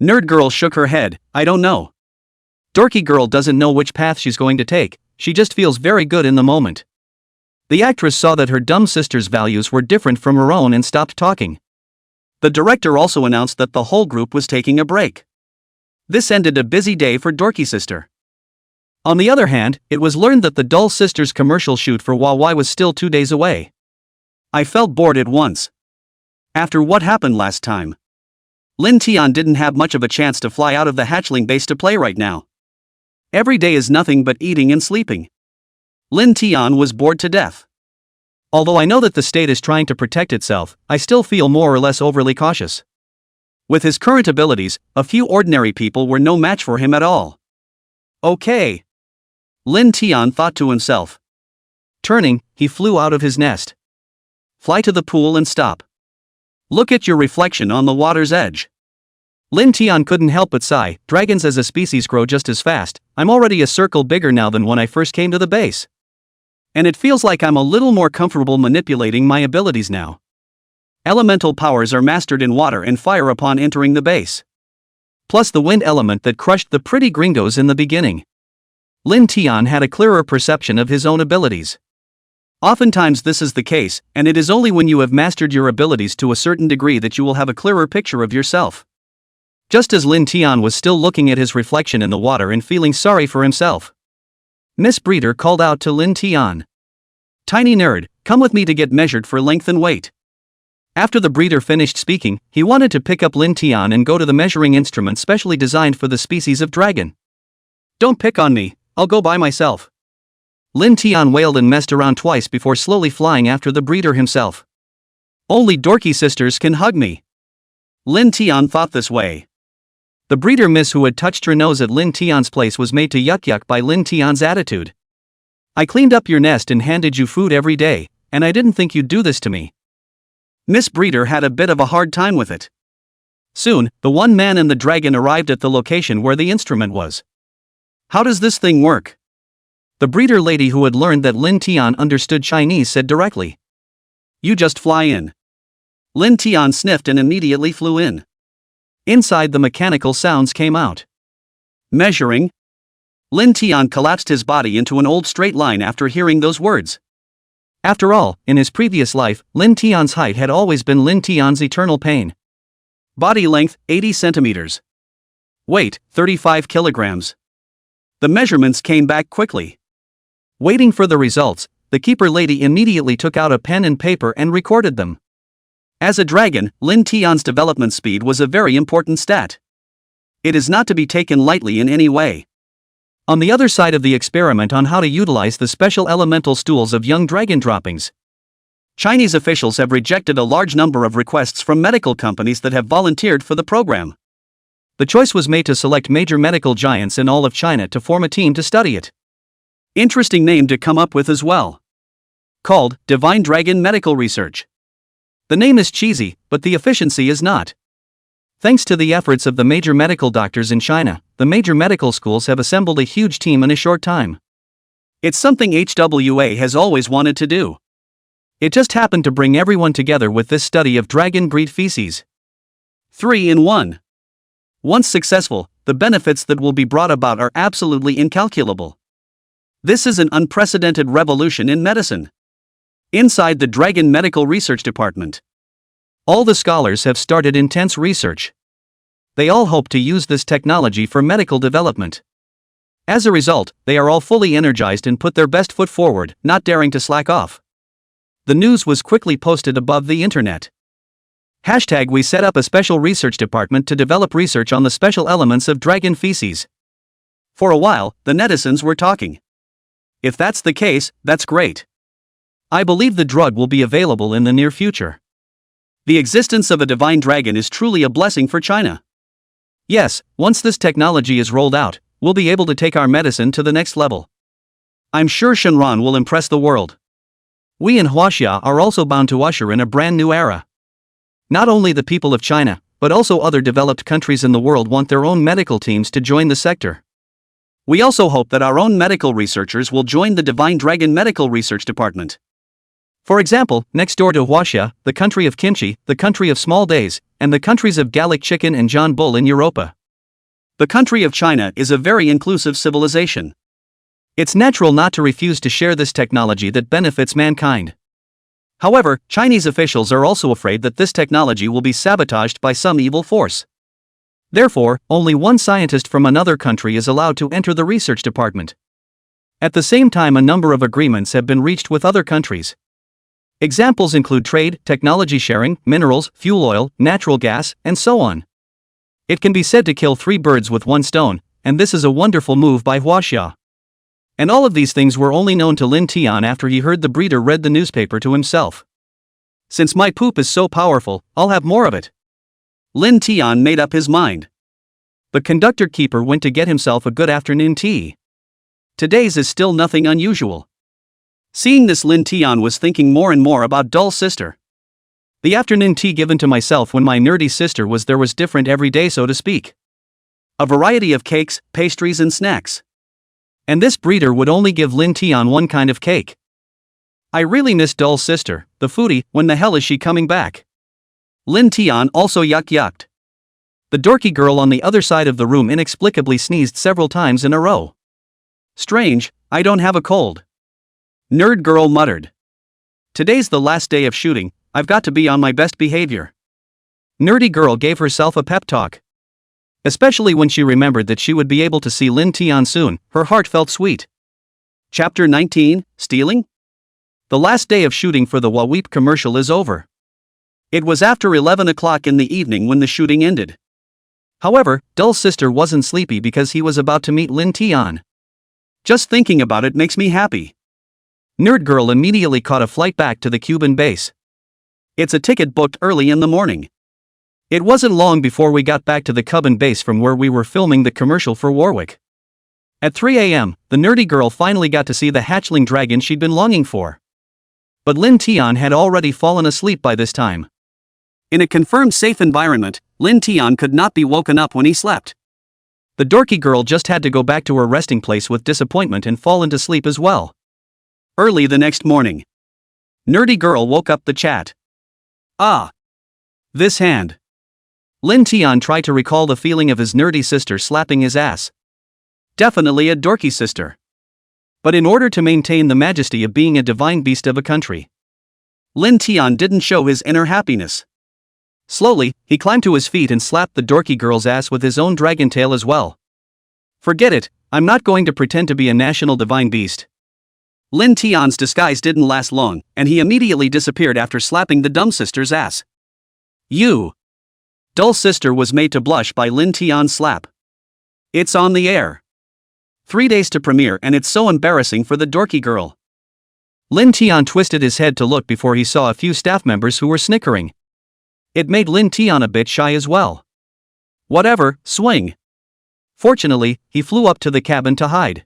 Nerd girl shook her head, I don't know. Dorky girl doesn't know which path she's going to take, she just feels very good in the moment. The actress saw that her dumb sister's values were different from her own and stopped talking. The director also announced that the whole group was taking a break. This ended a busy day for Dorky sister. On the other hand, it was learned that the dull sister's commercial shoot for Huawei was still 2 days away. I felt bored at once. After what happened last time, Lin Tian didn't have much of a chance to fly out of the hatchling base to play right now. Every day is nothing but eating and sleeping. Lin Tian was bored to death. Although I know that the state is trying to protect itself, I still feel more or less overly cautious. With his current abilities, a few ordinary people were no match for him at all. Okay. Lin Tian thought to himself. Turning, he flew out of his nest. Fly to the pool and stop. Look at your reflection on the water's edge. Lin Tian couldn't help but sigh, dragons as a species grow just as fast, I'm already a circle bigger now than when I first came to the base. And it feels like I'm a little more comfortable manipulating my abilities now. Elemental powers are mastered in water and fire upon entering the base. Plus the wind element that crushed the pretty gringos in the beginning. Lin Tian had a clearer perception of his own abilities. Oftentimes this is the case, and it is only when you have mastered your abilities to a certain degree that you will have a clearer picture of yourself. Just as Lin Tian was still looking at his reflection in the water and feeling sorry for himself, Miss Breeder called out to Lin Tian. Tiny nerd, come with me to get measured for length and weight. After the breeder finished speaking, he wanted to pick up Lin Tian and go to the measuring instrument specially designed for the species of dragon. Don't pick on me, I'll go by myself. Lin Tian wailed and messed around twice before slowly flying after the breeder himself. Only dorky sisters can hug me. Lin Tian thought this way. The breeder miss who had touched her nose at Lin Tian's place was made to yuck by Lin Tian's attitude. I cleaned up your nest and handed you food every day, and I didn't think you'd do this to me. Miss Breeder had a bit of a hard time with it. Soon, the one man and the dragon arrived at the location where the instrument was. How does this thing work? The breeder lady who had learned that Lin Tian understood Chinese said directly. You just fly in. Lin Tian sniffed and immediately flew in. Inside, the mechanical sounds came out. Measuring. Lin Tian collapsed his body into an old straight line after hearing those words. After all, in his previous life, Lin Tian's height had always been Lin Tian's eternal pain. Body length, 80 centimeters. Weight, 35 kilograms. The measurements came back quickly. Waiting for the results, the keeper lady immediately took out a pen and paper and recorded them. As a dragon, Lin Tian's development speed was a very important stat. It is not to be taken lightly in any way. On the other side of the experiment on how to utilize the special elemental stools of young dragon droppings, Chinese officials have rejected a large number of requests from medical companies that have volunteered for the program. The choice was made to select major medical giants in all of China to form a team to study it. Interesting name to come up with as well. Called Divine Dragon Medical Research. The name is cheesy, but the efficiency is not. Thanks to the efforts of the major medical doctors in China, the major medical schools have assembled a huge team in a short time. It's something HWA has always wanted to do. It just happened to bring everyone together with this study of dragon breed feces. 3 in 1. Once successful, the benefits that will be brought about are absolutely incalculable. This is an unprecedented revolution in medicine. Inside the Dragon Medical Research Department, all the scholars have started intense research. They all hope to use this technology for medical development. As a result, they are all fully energized and put their best foot forward, not daring to slack off. The news was quickly posted above the internet. Hashtag we set up a special research department to develop research on the special elements of dragon feces. For a while, the netizens were talking. If that's the case, that's great. I believe the drug will be available in the near future. The existence of a divine dragon is truly a blessing for China. Yes, once this technology is rolled out, we'll be able to take our medicine to the next level. I'm sure Shenron will impress the world. We in Huaxia are also bound to usher in a brand new era. Not only the people of China, but also other developed countries in the world want their own medical teams to join the sector. We also hope that our own medical researchers will join the Divine Dragon Medical Research Department. For example, next door to Huaxia, the country of kimchi, the country of small days, and the countries of Gallic chicken and John Bull in Europa. The country of China is a very inclusive civilization. It's natural not to refuse to share this technology that benefits mankind. However, Chinese officials are also afraid that this technology will be sabotaged by some evil force. Therefore, only one scientist from another country is allowed to enter the research department. At the same time, a number of agreements have been reached with other countries. Examples include trade, technology sharing, minerals, fuel oil, natural gas, and so on. It can be said to kill 3 birds with 1 stone, and this is a wonderful move by Huaxia. And all of these things were only known to Lin Tian after he heard the breeder read the newspaper to himself. Since my poop is so powerful, I'll have more of it. Lin Tian made up his mind. The conductor keeper went to get himself a good afternoon tea. Today's is still nothing unusual. Seeing this, Lin Tian was thinking more and more about Dull Sister. The afternoon tea given to myself when my nerdy sister was there was different every day, so to speak. A variety of cakes, pastries and snacks. And this breeder would only give Lin Tian one kind of cake. I really miss Dull Sister, the foodie. When the hell is she coming back? Lin Tian also yucked. The dorky girl on the other side of the room inexplicably sneezed several times in a row. Strange, I don't have a cold. Nerd girl muttered. Today's the last day of shooting, I've got to be on my best behavior. Nerdy girl gave herself a pep talk. Especially when she remembered that she would be able to see Lin Tian soon, her heart felt sweet. Chapter 19, Stealing? The last day of shooting for the Waweep commercial is over. It was after 11 o'clock in the evening when the shooting ended. However, Dull Sister wasn't sleepy because he was about to meet Lin Tian. Just thinking about it makes me happy. Nerd girl immediately caught a flight back to the Cuban base. It's a ticket booked early in the morning. It wasn't long before we got back to the Cuban base from where we were filming the commercial for Warwick. At 3 a.m., the nerdy girl finally got to see the hatchling dragon she'd been longing for. But Lin Tian had already fallen asleep by this time. In a confirmed safe environment, Lin Tian could not be woken up when he slept. The dorky girl just had to go back to her resting place with disappointment and fall into sleep as well. Early the next morning, nerdy girl woke up the chat. Ah! This hand. Lin Tian tried to recall the feeling of his nerdy sister slapping his ass. Definitely a dorky sister. But in order to maintain the majesty of being a divine beast of a country, Lin Tian didn't show his inner happiness. Slowly, he climbed to his feet and slapped the dorky girl's ass with his own dragon tail as well. Forget it, I'm not going to pretend to be a national divine beast. Lin Tian's disguise didn't last long, and he immediately disappeared after slapping the dumb sister's ass. You! Dull Sister was made to blush by Lin Tian's slap. It's on the air. 3 days to premiere and it's so embarrassing for the dorky girl. Lin Tian twisted his head to look before he saw a few staff members who were snickering. It made Lin Tian a bit shy as well. Whatever, swing. Fortunately, he flew up to the cabin to hide.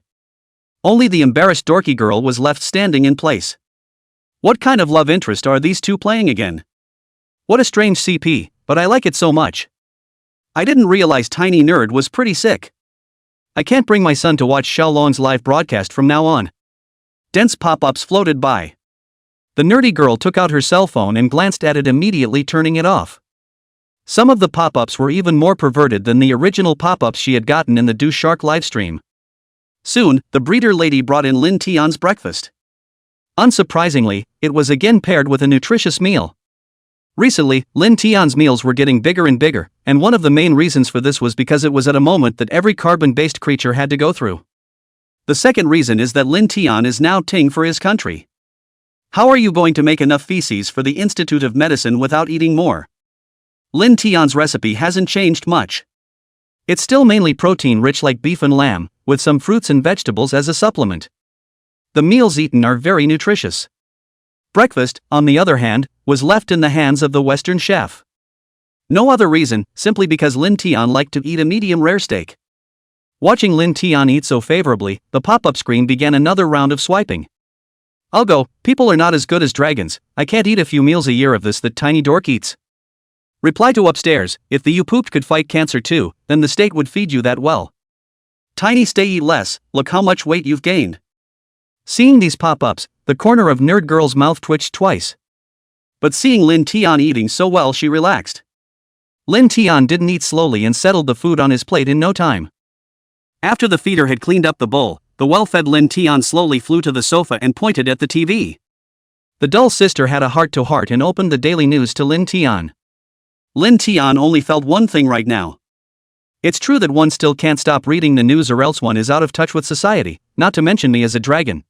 Only the embarrassed dorky girl was left standing in place. What kind of love interest are these two playing again? What a strange CP, but I like it so much. I didn't realize Tiny Nerd was pretty sick. I can't bring my son to watch Xiaolong's live broadcast from now on. Dense pop-ups floated by. The nerdy girl took out her cell phone and glanced at it, immediately turning it off. Some of the pop-ups were even more perverted than the original pop-ups she had gotten in the Do Shark livestream. Soon, the breeder lady brought in Lin Tian's breakfast. Unsurprisingly, it was again paired with a nutritious meal. Recently, Lin Tian's meals were getting bigger and bigger, and one of the main reasons for this was because it was at a moment that every carbon-based creature had to go through. The second reason is that Lin Tian is now ting for his country. How are you going to make enough feces for the Institute of Medicine without eating more? Lin Tian's recipe hasn't changed much. It's still mainly protein-rich like beef and lamb, with some fruits and vegetables as a supplement. The meals eaten are very nutritious. Breakfast, on the other hand, was left in the hands of the Western chef. No other reason, simply because Lin Tian liked to eat a medium-rare steak. Watching Lin Tian eat so favorably, the pop-up screen began another round of swiping. I'll go, people are not as good as dragons, I can't eat a few meals a year of this that tiny dork eats. Reply to upstairs, if the you pooped could fight cancer too, then the state would feed you that well. Tiny stay eat less, look how much weight you've gained. Seeing these pop-ups, the corner of Nerd Girl's mouth twitched twice. But seeing Lin Tian eating so well, she relaxed. Lin Tian didn't eat slowly and settled the food on his plate in no time. After the feeder had cleaned up the bowl, the well-fed Lin Tian slowly flew to the sofa and pointed at the TV. The dull sister had a heart-to-heart and opened the daily news to Lin Tian. Lin Tian only felt one thing right now. It's true that one still can't stop reading the news or else one is out of touch with society, not to mention me as a dragon.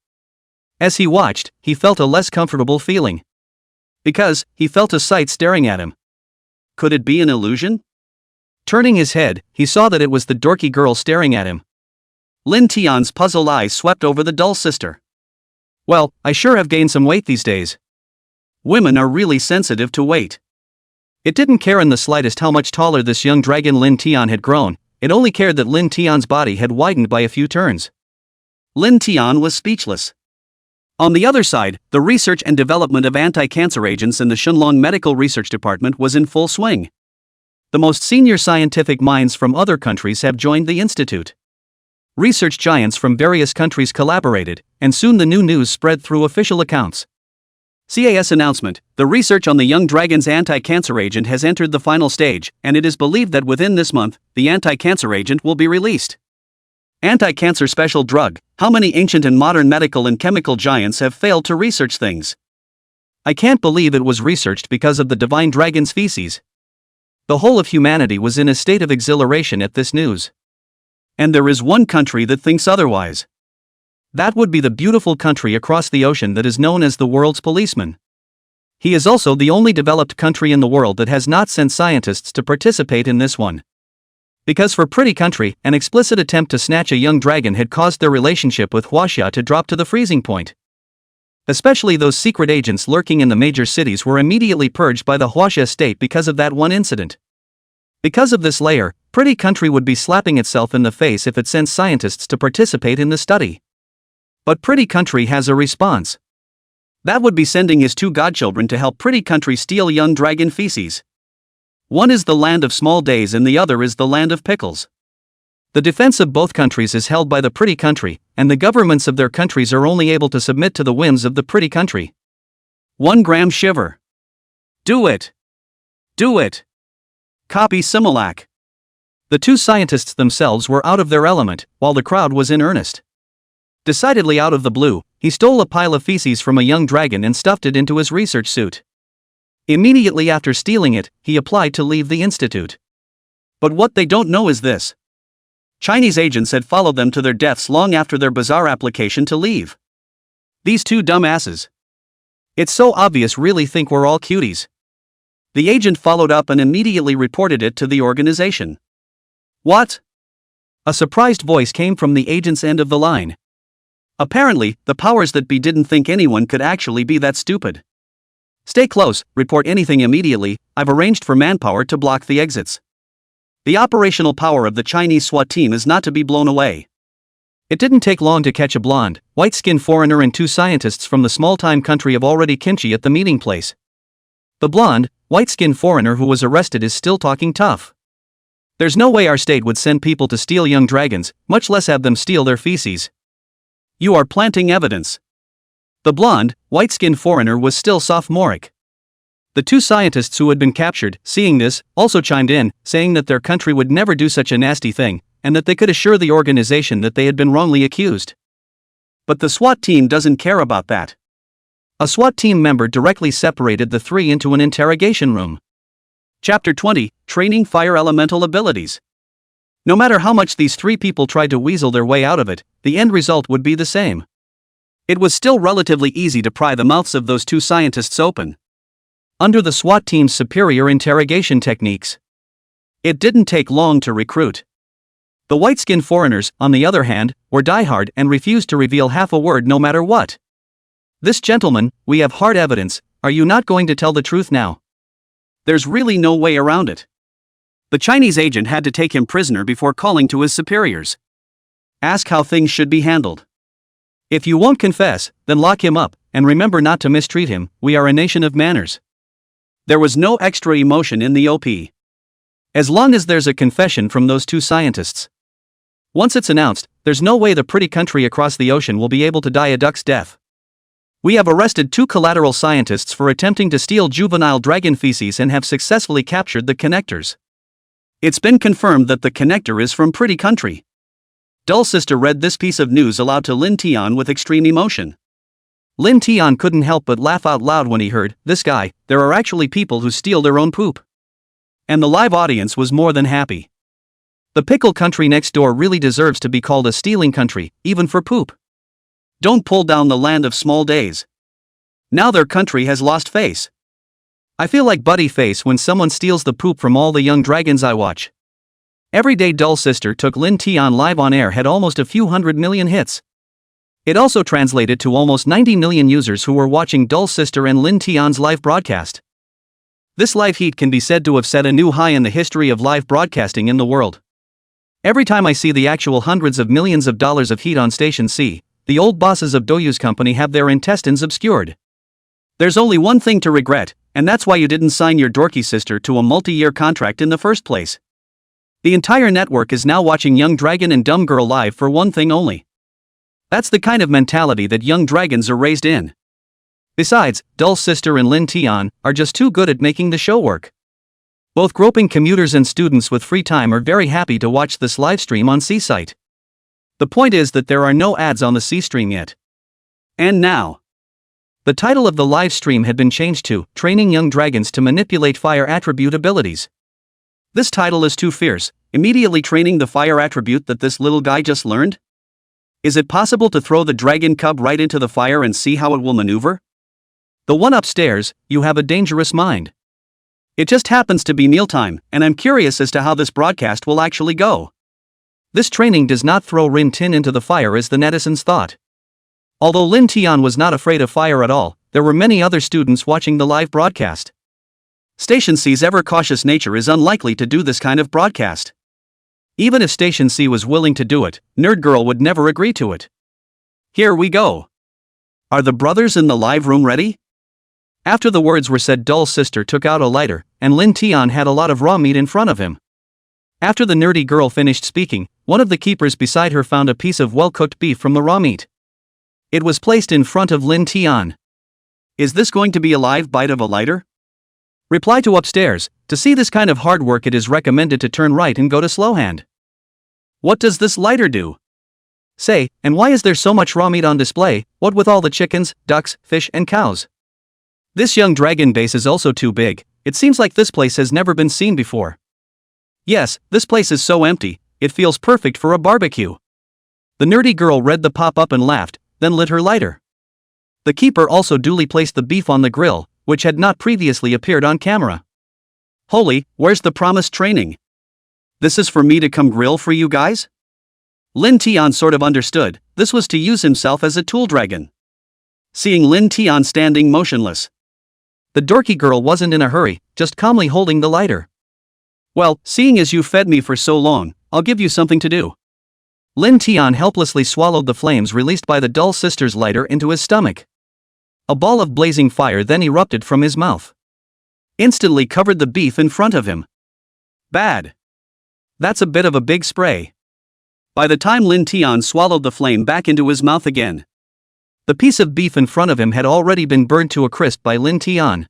As he watched, he felt a less comfortable feeling. Because, he felt a sight staring at him. Could it be an illusion? Turning his head, he saw that it was the dorky girl staring at him. Lin Tian's puzzled eyes swept over the dull sister. Well, I sure have gained some weight these days. Women are really sensitive to weight. It didn't care in the slightest how much taller this young dragon Lin Tian had grown, it only cared that Lin Tian's body had widened by a few turns. Lin Tian was speechless. On the other side, the research and development of anti-cancer agents in the Shunlong Medical Research Department was in full swing. The most senior scientific minds from other countries have joined the institute. Research giants from various countries collaborated, and soon the new news spread through official accounts. CAS announcement, the research on the young dragon's anti-cancer agent has entered the final stage, and it is believed that within this month, the anti-cancer agent will be released. Anti-cancer special drug, how many ancient and modern medical and chemical giants have failed to research things? I can't believe it was researched because of the divine dragon's feces. The whole of humanity was in a state of exhilaration at this news. And there is one country that thinks otherwise. That would be the beautiful country across the ocean that is known as the world's policeman. He is also the only developed country in the world that has not sent scientists to participate in this one. Because for pretty country, an explicit attempt to snatch a young dragon had caused their relationship with Huaxia to drop to the freezing point. Especially those secret agents lurking in the major cities were immediately purged by the Huaxia state because of that one incident. Because of this layer, pretty country would be slapping itself in the face if it sent scientists to participate in the study. But pretty country has a response. That would be sending his two godchildren to help pretty country steal young dragon feces. One is the land of small days and the other is the land of pickles. The defense of both countries is held by the pretty country, and the governments of their countries are only able to submit to the whims of the pretty country. 1 gram shiver. Do it. Do it. Copy Similac. The two scientists themselves were out of their element, while the crowd was in earnest. Decidedly out of the blue, he stole a pile of feces from a young dragon and stuffed it into his research suit. Immediately after stealing it, he applied to leave the institute. But what they don't know is this. Chinese agents had followed them to their deaths long after their bizarre application to leave. These two dumbasses. It's so obvious, really think we're all cuties. The agent followed up and immediately reported it to the organization. What? A surprised voice came from the agent's end of the line. Apparently, the powers that be didn't think anyone could actually be that stupid. Stay close, report anything immediately, I've arranged for manpower to block the exits. The operational power of the Chinese SWAT team is not to be blown away. It didn't take long to catch a blonde, white-skinned foreigner and two scientists from the small-time country of already kimchi at the meeting place. The blonde, white-skinned foreigner who was arrested is still talking tough. There's no way our state would send people to steal young dragons, much less have them steal their feces. You are planting evidence. The blonde, white-skinned foreigner was still sophomoric. The two scientists who had been captured, seeing this, also chimed in, saying that their country would never do such a nasty thing, and that they could assure the organization that they had been wrongly accused. But the SWAT team doesn't care about that. A SWAT team member directly separated the three into an interrogation room. Chapter 20, Training Fire Elemental Abilities. No matter how much these three people tried to weasel their way out of it, the end result would be the same. It was still relatively easy to pry the mouths of those two scientists open. Under the SWAT team's superior interrogation techniques. It didn't take long to recruit. The white-skinned foreigners, on the other hand, were diehard and refused to reveal half a word no matter what. This gentleman, we have hard evidence, are you not going to tell the truth now? There's really no way around it. The Chinese agent had to take him prisoner before calling to his superiors. Ask how things should be handled. If you won't confess, then lock him up, and remember not to mistreat him, we are a nation of manners. There was no extra emotion in the OP. As long as there's a confession from those two scientists. Once it's announced, there's no way the pretty country across the ocean will be able to die a duck's death. We have arrested 2 collateral scientists for attempting to steal juvenile dragon feces and have successfully captured the connectors. It's been confirmed that the connector is from pretty country. Dull Sister read this piece of news aloud to Lin Tian with extreme emotion. Lin Tian couldn't help but laugh out loud when he heard, "This guy, there are actually people who steal their own poop." And the live audience was more than happy. The pickle country next door really deserves to be called a stealing country, even for poop. Don't pull down the land of small days. Now their country has lost face. I feel like Buddy Face when someone steals the poop from all the young dragons I watch. Everyday Dull Sister took Lin Tian live on air had almost a few 100 million hits. It also translated to almost 90 million users who were watching Dull Sister and Lin Tian's live broadcast. This live heat can be said to have set a new high in the history of live broadcasting in the world. Every time I see the actual hundreds of millions of dollars of heat on Station C, the old bosses of Doyu's company have their intestines obscured. There's only one thing to regret, and that's why you didn't sign your dorky sister to a multi-year contract in the first place. The entire network is now watching Young Dragon and Dumb Girl live for one thing only. That's the kind of mentality that young dragons are raised in. Besides, Dull Sister and Lin Tian are just too good at making the show work. Both groping commuters and students with free time are very happy to watch this live stream on C-Site. The point is that there are no ads on the C-Stream yet. And now. The title of the live stream had been changed to Training Young Dragons to Manipulate Fire Attribute Abilities. This title is too fierce, immediately training the fire attribute that this little guy just learned? Is it possible to throw the dragon cub right into the fire and see how it will maneuver? The one upstairs, you have a dangerous mind. It just happens to be mealtime, and I'm curious as to how this broadcast will actually go. This training does not throw Rin Tin into the fire as the netizens thought. Although Lin Tian was not afraid of fire at all, there were many other students watching the live broadcast. Station C's ever-cautious nature is unlikely to do this kind of broadcast. Even if Station C was willing to do it, Nerd Girl would never agree to it. Here we go. Are the brothers in the live room ready? After the words were said, Dull Sister took out a lighter, and Lin Tian had a lot of raw meat in front of him. After the nerdy girl finished speaking, one of the keepers beside her found a piece of well-cooked beef from the raw meat. It was placed in front of Lin Tian. Is this going to be a live bite of a lighter? Reply to upstairs, to see this kind of hard work it is recommended to turn right and go to slow hand. What does this lighter do? Say, and why is there so much raw meat on display, what with all the chickens, ducks, fish and cows? This young dragon base is also too big, it seems like this place has never been seen before. Yes, this place is so empty, it feels perfect for a barbecue. The nerdy girl read the pop-up and laughed, then lit her lighter. The keeper also duly placed the beef on the grill, which had not previously appeared on camera. Holy, where's the promised training? This is for me to come grill for you guys? Lin Tian sort of understood, this was to use himself as a tool dragon. Seeing Lin Tian standing motionless, the dorky girl wasn't in a hurry, just calmly holding the lighter. Well, seeing as you fed me for so long, I'll give you something to do. Lin Tian helplessly swallowed the flames released by the Dull Sister's lighter into his stomach. A ball of blazing fire then erupted from his mouth. Instantly covered the beef in front of him. Bad. That's a bit of a big spray. By the time Lin Tian swallowed the flame back into his mouth again, the piece of beef in front of him had already been burned to a crisp by Lin Tian.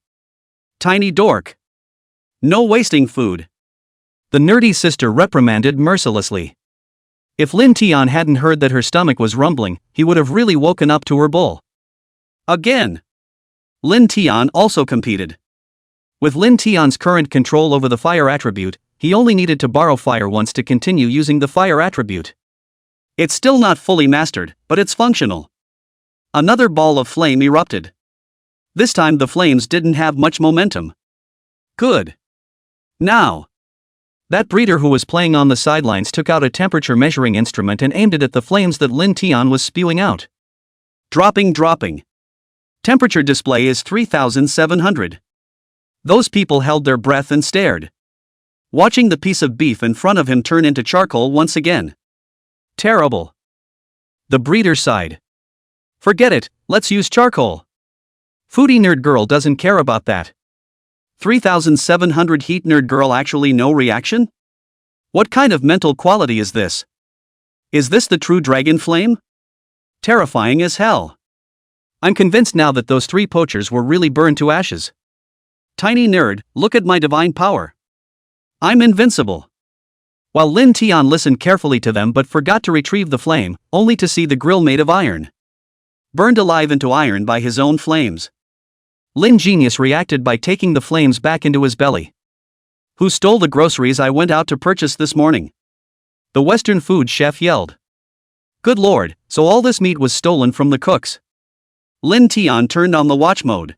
Tiny dork. No wasting food. The nerdy sister reprimanded mercilessly. If Lin Tian hadn't heard that her stomach was rumbling, he would have really woken up to her bowl. Again. Lin Tian also competed. With Lin Tian's current control over the fire attribute, he only needed to borrow fire once to continue using the fire attribute. It's still not fully mastered, but it's functional. Another ball of flame erupted. This time the flames didn't have much momentum. Good. Now. That breeder who was playing on the sidelines took out a temperature measuring instrument and aimed it at the flames that Lin Tian was spewing out. Dropping. Temperature display is 3,700. Those people held their breath and stared, watching the piece of beef in front of him turn into charcoal once again. Terrible. The breeder sighed. Forget it, let's use charcoal. Foodie Nerd Girl doesn't care about that. 3,700 heat nerd girl actually no reaction? What kind of mental quality is this? Is this the true dragon flame? Terrifying as hell. I'm convinced now that those 3 poachers were really burned to ashes. Tiny nerd, look at my divine power. I'm invincible. While Lin Tian listened carefully to them but forgot to retrieve the flame, only to see the grill made of iron. Burned alive into iron by his own flames. Lin Genius reacted by taking the flames back into his belly. Who stole the groceries I went out to purchase this morning? The Western food chef yelled. Good lord, so all this meat was stolen from the cooks. Lin Tian turned on the watch mode.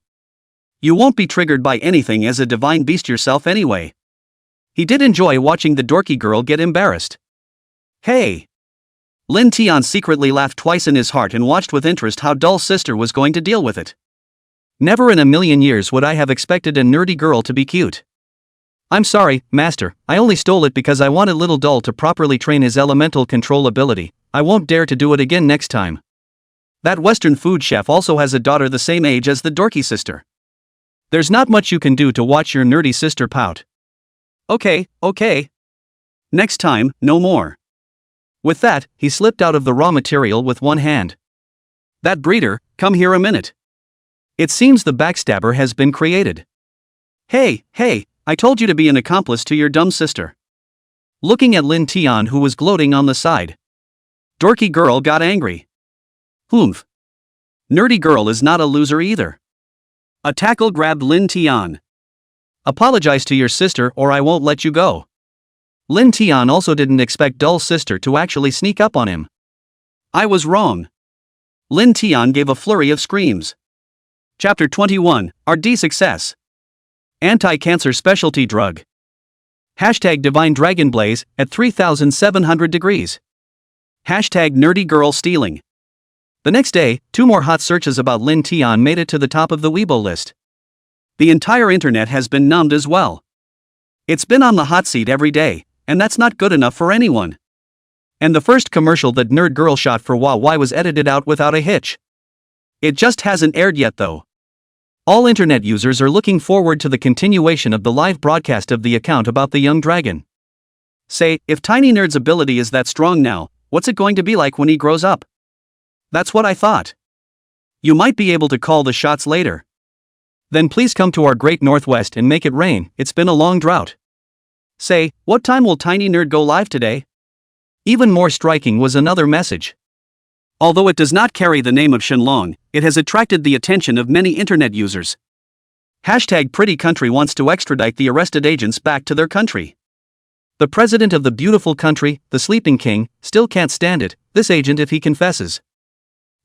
You won't be triggered by anything as a divine beast yourself anyway. He did enjoy watching the dorky girl get embarrassed. Hey! Lin Tian secretly laughed twice in his heart and watched with interest how Dull's sister was going to deal with it. Never in a million years would I have expected a nerdy girl to be cute. I'm sorry, master, I only stole it because I wanted little Dull to properly train his elemental control ability. I won't dare to do it again next time. That Western food chef also has a daughter the same age as the dorky sister. There's not much you can do to watch your nerdy sister pout. Okay. Next time, no more. With that, he slipped out of the raw material with one hand. That breeder, come here a minute. It seems the backstabber has been created. Hey, I told you to be an accomplice to your dumb sister. Looking at Lin Tian who was gloating on the side. Dorky girl got angry. Oomph. Nerdy girl is not a loser either. A tackle grabbed Lin Tian. Apologize to your sister or I won't let you go. Lin Tian also didn't expect Dull's sister to actually sneak up on him. I was wrong. Lin Tian gave a flurry of screams. Chapter 21, RD Success. Anti-cancer specialty drug. Hashtag Divine Dragon Blaze at 3,700 degrees. Hashtag Nerdy Girl Stealing. The next day, 2 more hot searches about Lin Tian made it to the top of the Weibo list. The entire internet has been numbed as well. It's been on the hot seat every day, and that's not good enough for anyone. And the first commercial that Nerd Girl shot for Huawei was edited out without a hitch. It just hasn't aired yet though. All internet users are looking forward to the continuation of the live broadcast of the account about the young dragon. Say, if Tiny Nerd's ability is that strong now, what's it going to be like when he grows up? That's what I thought. You might be able to call the shots later. Then please come to our great Northwest and make it rain, it's been a long drought. Say, what time will Tiny Nerd go live today? Even more striking was another message. Although it does not carry the name of Shenlong, it has attracted the attention of many internet users. Hashtag Pretty Country wants to extradite the arrested agents back to their country. The president of the beautiful country, the Sleeping King, still can't stand it, this agent if he confesses.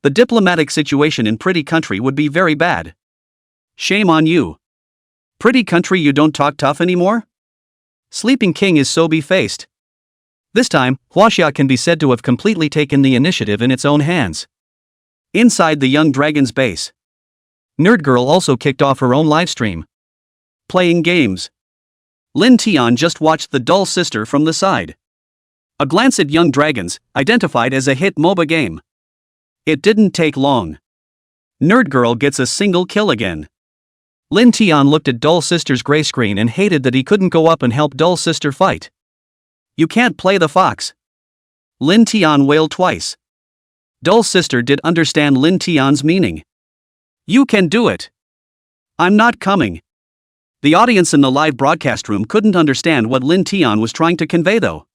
The diplomatic situation in Pretty Country would be very bad. Shame on you. Pretty Country, you don't talk tough anymore? Sleeping King is so be-faced. This time, Huaxia can be said to have completely taken the initiative in its own hands. Inside the young dragon's base. Nerd Girl also kicked off her own livestream. Playing games. Lin Tian just watched the dull sister from the side. A glance at Young Dragons, identified as a hit MOBA game. It didn't take long. Nerd Girl gets a single kill again. Lin Tian looked at Dull Sister's gray screen and hated that he couldn't go up and help Dull Sister fight. You can't play the fox. Lin Tian wailed twice. Dull Sister did understand Lin Tian's meaning. You can do it. I'm not coming. The audience in the live broadcast room couldn't understand what Lin Tian was trying to convey though.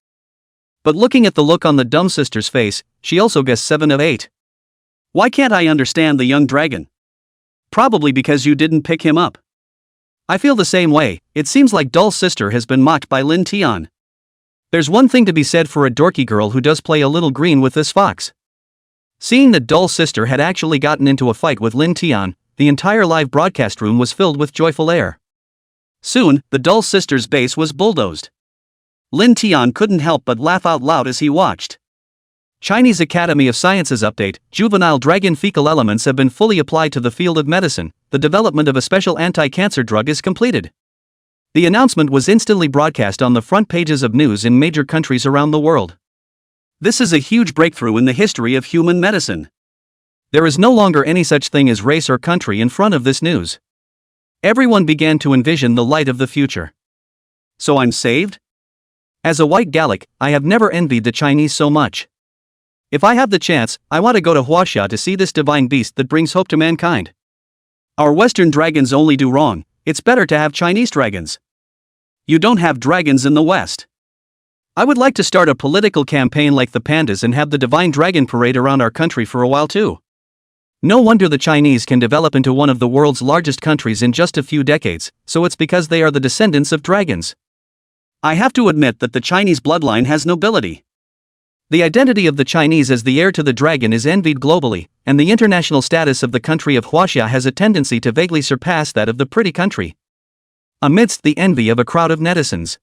But looking at the look on the dumb sister's face, she also guessed 7 of 8. Why can't I understand the young dragon? Probably because you didn't pick him up. I feel the same way, it seems like Dull Sister has been mocked by Lin Tian. There's one thing to be said for a dorky girl who does play a little green with this fox. Seeing that Dull Sister had actually gotten into a fight with Lin Tian, the entire live broadcast room was filled with joyful air. Soon, the Dull Sister's base was bulldozed. Lin Tian couldn't help but laugh out loud as he watched. Chinese Academy of Sciences update, juvenile dragon fecal elements have been fully applied to the field of medicine, the development of a special anti-cancer drug is completed. The announcement was instantly broadcast on the front pages of news in major countries around the world. This is a huge breakthrough in the history of human medicine. There is no longer any such thing as race or country in front of this news. Everyone began to envision the light of the future. So I'm saved? As a white Gallic, I have never envied the Chinese so much. If I have the chance, I want to go to Huaxia to see this divine beast that brings hope to mankind. Our Western dragons only do wrong, it's better to have Chinese dragons. You don't have dragons in the West. I would like to start a political campaign like the pandas and have the divine dragon parade around our country for a while too. No wonder the Chinese can develop into one of the world's largest countries in just a few decades, so it's because they are the descendants of dragons. I have to admit that the Chinese bloodline has nobility. The identity of the Chinese as the heir to the dragon is envied globally, and the international status of the country of Huaxia has a tendency to vaguely surpass that of the pretty country. Amidst the envy of a crowd of netizens,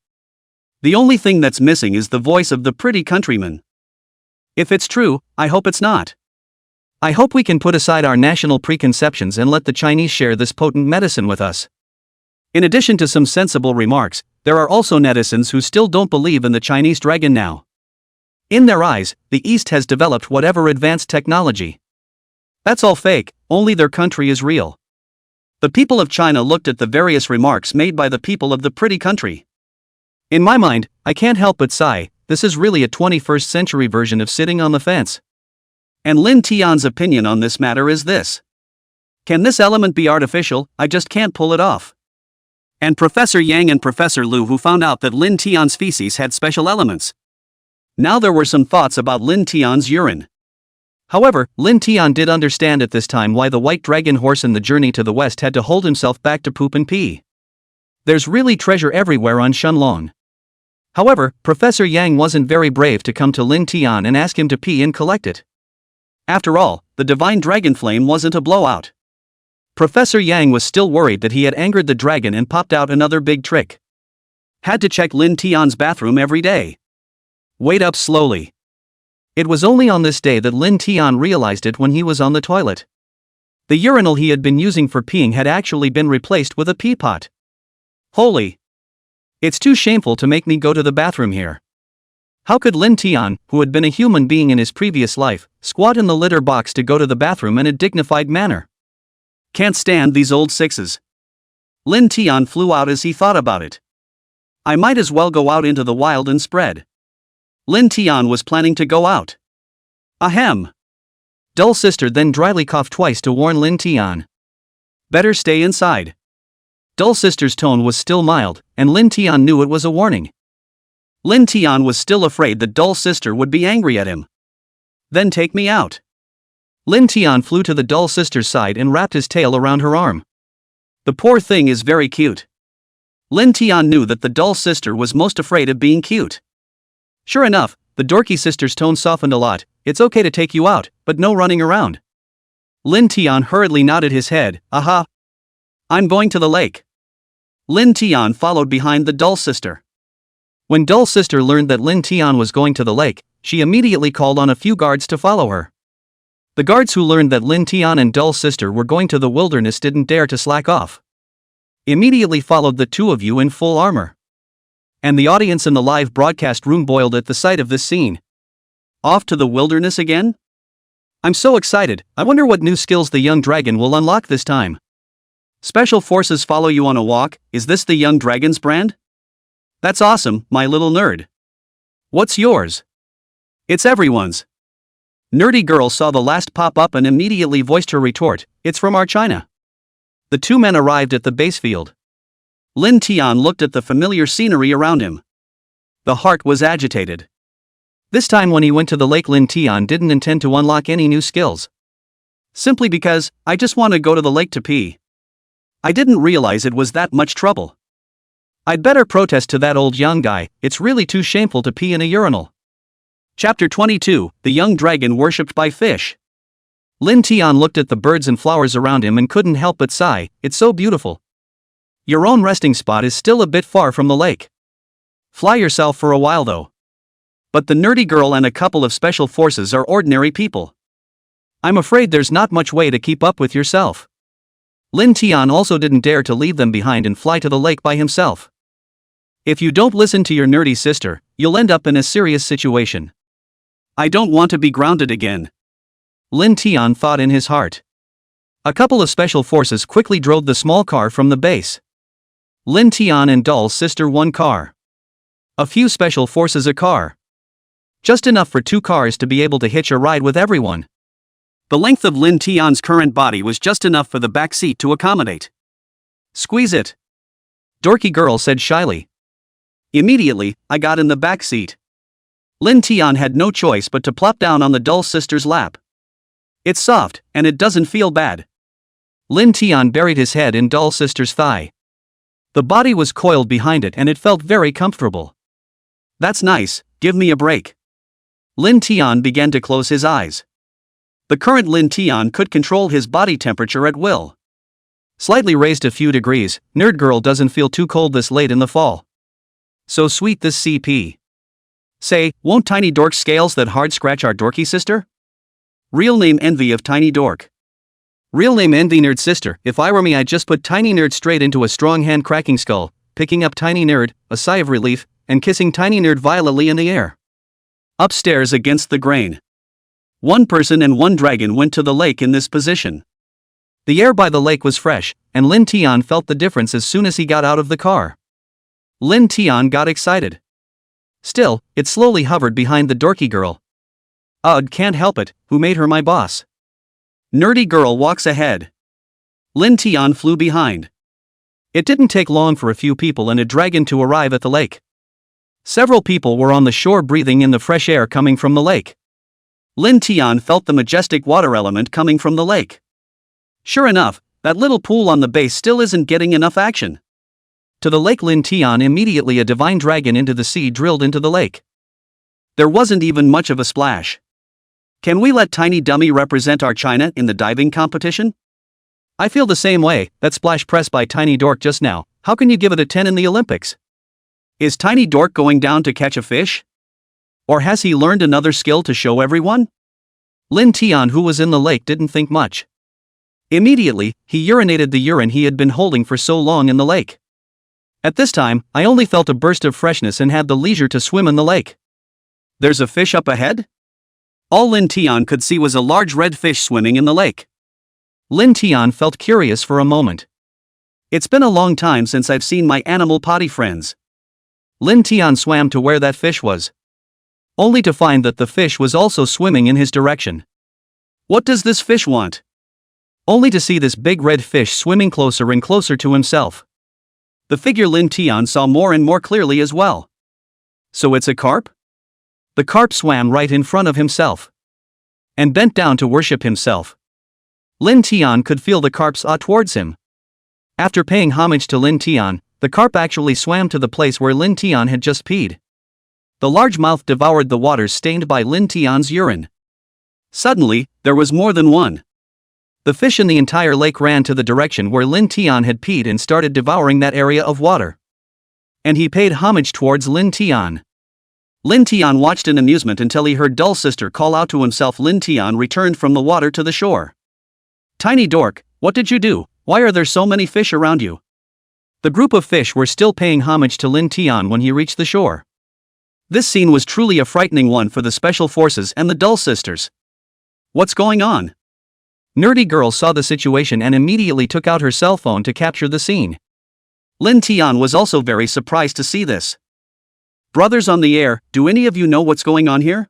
the only thing that's missing is the voice of the pretty countryman. If it's true, I hope it's not. I hope we can put aside our national preconceptions and let the Chinese share this potent medicine with us. In addition to some sensible remarks, there are also netizens who still don't believe in the Chinese dragon now. In their eyes, the East has developed whatever advanced technology. That's all fake, only their country is real. The people of China looked at the various remarks made by the people of the pretty country. In my mind, I can't help but sigh, this is really a 21st century version of sitting on the fence. And Lin Tian's opinion on this matter is this. Can this element be artificial? I just can't pull it off. And Professor Yang and Professor Lu who found out that Lin Tian's feces had special elements. Now there were some thoughts about Lin Tian's urine. However, Lin Tian did understand at this time why the white dragon horse in the journey to the west had to hold himself back to poop and pee. There's really treasure everywhere on Shenlong. However, Professor Yang wasn't very brave to come to Lin Tian and ask him to pee and collect it. After all, the divine dragon flame wasn't a blowout. Professor Yang was still worried that he had angered the dragon and popped out another big trick. Had to check Lin Tian's bathroom every day. Wait up slowly. It was only on this day that Lin Tian realized it when he was on the toilet. The urinal he had been using for peeing had actually been replaced with a pee pot. Holy! It's too shameful to make me go to the bathroom here. How could Lin Tian, who had been a human being in his previous life, squat in the litter box to go to the bathroom in a dignified manner? Can't stand these old sixes. Lin Tian flew out as he thought about it. I might as well go out into the wild and spread. Lin Tian was planning to go out. Ahem. Dull Sister then dryly coughed twice to warn Lin Tian. Better stay inside. Dull Sister's tone was still mild, and Lin Tian knew it was a warning. Lin Tian was still afraid that Dull Sister would be angry at him. Then take me out. Lin Tian flew to the Dull Sister's side and wrapped his tail around her arm. The poor thing is very cute. Lin Tian knew that the Dull Sister was most afraid of being cute. Sure enough, the dorky sister's tone softened a lot. It's okay to take you out, but no running around. Lin Tian hurriedly nodded his head. Aha! I'm going to the lake. Lin Tian followed behind the Dull Sister. When Dull Sister learned that Lin Tian was going to the lake, she immediately called on a few guards to follow her. The guards who learned that Lin Tian and Dull Sister were going to the wilderness didn't dare to slack off. Immediately followed the two of you in full armor. And the audience in the live broadcast room boiled at the sight of this scene. Off to the wilderness again? I'm so excited, I wonder what new skills the young dragon will unlock this time. Special forces follow you on a walk, is this the young dragon's brand? That's awesome, my little nerd. What's yours? It's everyone's. Nerdy girl saw the last pop up and immediately voiced her retort, it's from our China. The two men arrived at the base field. Lin Tian looked at the familiar scenery around him. The heart was agitated. This time when he went to the lake, Lin Tian didn't intend to unlock any new skills. Simply because, I just want to go to the lake to pee. I didn't realize it was that much trouble. I'd better protest to that old young guy, it's really too shameful to pee in a urinal. Chapter 22, The Young Dragon Worshipped by Fish. Lin Tian looked at the birds and flowers around him and couldn't help but sigh, it's so beautiful. Your own resting spot is still a bit far from the lake. Fly yourself for a while though. But the nerdy girl and a couple of special forces are ordinary people. I'm afraid there's not much way to keep up with yourself. Lin Tian also didn't dare to leave them behind and fly to the lake by himself. If you don't listen to your nerdy sister, you'll end up in a serious situation. I don't want to be grounded again. Lin Tian thought in his heart. A couple of special forces quickly drove the small car from the base. Lin Tian and Doll's sister 1 car. A few special forces a car. Just enough for 2 cars to be able to hitch a ride with everyone. The length of Lin Tian's current body was just enough for the back seat to accommodate. Squeeze it. Dorky girl said shyly. Immediately, I got in the back seat. Lin Tian had no choice but to plop down on the Doll sister's lap. It's soft, and it doesn't feel bad. Lin Tian buried his head in Doll sister's thigh. The body was coiled behind it and it felt very comfortable. That's nice, give me a break. Lin Tian began to close his eyes. The current Lin Tian could control his body temperature at will. Slightly raised a few degrees, nerd girl doesn't feel too cold this late in the fall. So sweet this CP. Say, won't Tiny Dork scales that hard scratch our dorky sister? Real name Envy of Tiny Dork. Real name Envy Nerd Sister. If I were me, I'd just put Tiny Nerd straight into a strong hand cracking skull, picking up Tiny Nerd, a sigh of relief, and kissing Tiny Nerd violently in the air. Upstairs against the grain. 1 person and 1 dragon went to the lake in this position. The air by the lake was fresh, and Lin Tian felt the difference as soon as he got out of the car. Lin Tian got excited. Still, it slowly hovered behind the dorky girl. Ugh, can't help it, who made her my boss? Nerdy girl walks ahead. Lin Tian flew behind. It didn't take long for a few people and a dragon to arrive at the lake. Several people were on the shore breathing in the fresh air coming from the lake. Lin Tian felt the majestic water element coming from the lake. Sure enough, that little pool on the base still isn't getting enough action. To the lake Lin Tian immediately a divine dragon into the sea drilled into the lake. There wasn't even much of a splash. Can we let Tiny Dummy represent our China in the diving competition? I feel the same way, that splash press by Tiny Dork just now, how can you give it a 10 in the Olympics? Is Tiny Dork going down to catch a fish? Or has he learned another skill to show everyone? Lin Tian, who was in the lake, didn't think much. Immediately, he urinated the urine he had been holding for so long in the lake. At this time, I only felt a burst of freshness and had the leisure to swim in the lake. There's a fish up ahead? All Lin Tian could see was a large red fish swimming in the lake. Lin Tian felt curious for a moment. It's been a long time since I've seen my animal potty friends. Lin Tian swam to where that fish was. Only to find that the fish was also swimming in his direction. What does this fish want? Only to see this big red fish swimming closer and closer to himself. The figure Lin Tian saw more and more clearly as well. So it's a carp? The carp swam right in front of himself. And bent down to worship himself. Lin Tian could feel the carp's awe towards him. After paying homage to Lin Tian, the carp actually swam to the place where Lin Tian had just peed. The large mouth devoured the waters stained by Lin Tian's urine. Suddenly, there was more than one. The fish in the entire lake ran to the direction where Lin Tian had peed and started devouring that area of water. And he paid homage towards Lin Tian. Lin Tian watched in amusement until he heard Dull Sister call out to himself. Lin Tian returned from the water to the shore. Tiny Dork, what did you do? Why are there so many fish around you? The group of fish were still paying homage to Lin Tian when he reached the shore. This scene was truly a frightening one for the special forces and the Dull Sisters. What's going on? Nerdy girl saw the situation and immediately took out her cell phone to capture the scene. Lin Tian was also very surprised to see this. Brothers on the air, do any of you know what's going on here?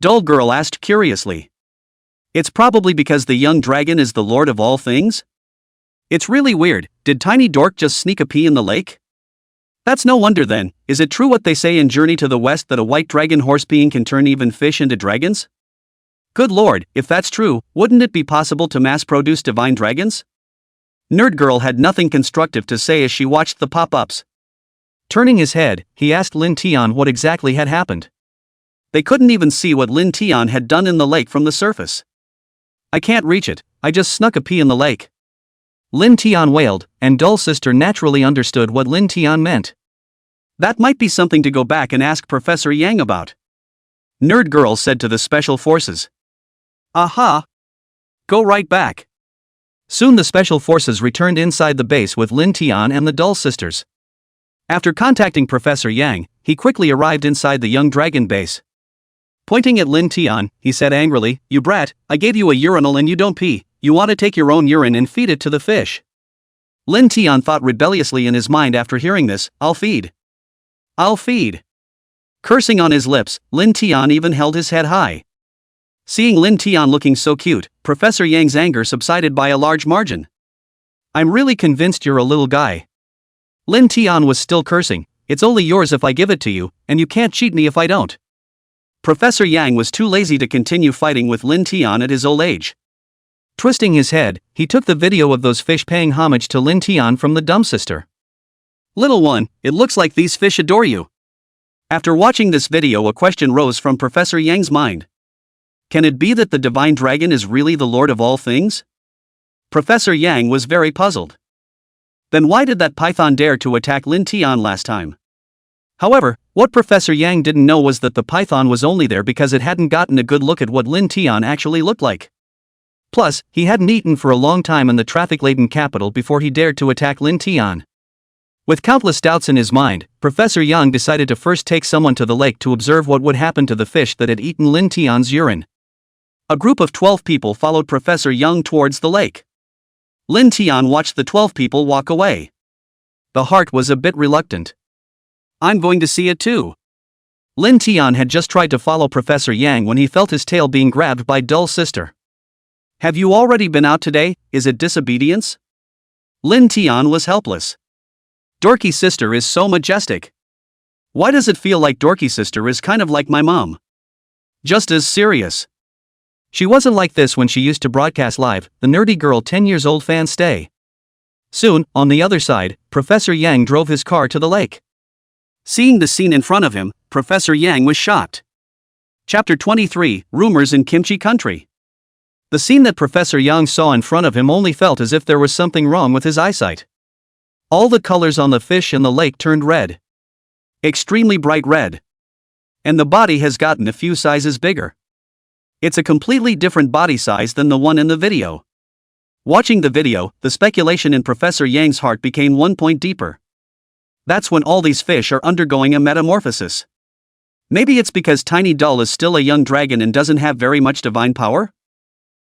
Dull girl asked curiously. It's probably because the young dragon is the lord of all things? It's really weird, did Tiny Dork just sneak a pee in the lake? That's no wonder then, is it true what they say in Journey to the West that a white dragon horse peeing can turn even fish into dragons? Good lord, if that's true, wouldn't it be possible to mass-produce divine dragons? Nerd girl had nothing constructive to say as she watched the pop-ups. Turning his head, he asked Lin Tian what exactly had happened. They couldn't even see what Lin Tian had done in the lake from the surface. I can't reach it, I just snuck a pee in the lake. Lin Tian wailed, and Dull Sister naturally understood what Lin Tian meant. That might be something to go back and ask Professor Yang about. Nerd girl said to the special forces. Aha! Go right back. Soon the special forces returned inside the base with Lin Tian and the Dull Sisters. After contacting Professor Yang, he quickly arrived inside the young dragon base. Pointing at Lin Tian, he said angrily, "You brat, I gave you a urinal and you don't pee, you ought to take your own urine and feed it to the fish. Lin Tian thought rebelliously in his mind after hearing this, I'll feed. I'll feed. Cursing on his lips, Lin Tian even held his head high. Seeing Lin Tian looking so cute, Professor Yang's anger subsided by a large margin. I'm really convinced you're a little guy. Lin Tian was still cursing, it's only yours if I give it to you, and you can't cheat me if I don't. Professor Yang was too lazy to continue fighting with Lin Tian at his old age. Twisting his head, he took the video of those fish paying homage to Lin Tian from the dumb sister. Little one, it looks like these fish adore you. After watching this video, a question rose from Professor Yang's mind. Can it be that the divine dragon is really the lord of all things? Professor Yang was very puzzled. Then why did that python dare to attack Lin Tian last time? However, what Professor Yang didn't know was that the python was only there because it hadn't gotten a good look at what Lin Tian actually looked like. Plus, he hadn't eaten for a long time in the traffic-laden capital before he dared to attack Lin Tian. With countless doubts in his mind, Professor Yang decided to first take someone to the lake to observe what would happen to the fish that had eaten Lin Tian's urine. A group of 12 people followed Professor Yang towards the lake. Lin Tian watched the 12 people walk away. The heart was a bit reluctant. I'm going to see it too. Lin Tian had just tried to follow Professor Yang when he felt his tail being grabbed by Dull Sister. Have you already been out today? Is it disobedience? Lin Tian was helpless. Dorky Sister is so majestic. Why does it feel like Dorky Sister is kind of like my mom? Just as serious. She wasn't like this when she used to broadcast live, the nerdy girl 10 years old fans stay. Soon, on the other side, Professor Yang drove his car to the lake. Seeing the scene in front of him, Professor Yang was shocked. Chapter 23, Rumors in Kimchi Country. The scene that Professor Yang saw in front of him only felt as if there was something wrong with his eyesight. All the colors on the fish in the lake turned red. Extremely bright red. And the body has gotten a few sizes bigger. It's a completely different body size than the one in the video. Watching the video, the speculation in Professor Yang's heart became 1 point deeper. That's when all these fish are undergoing a metamorphosis. Maybe it's because Tiny Doll is still a young dragon and doesn't have very much divine power?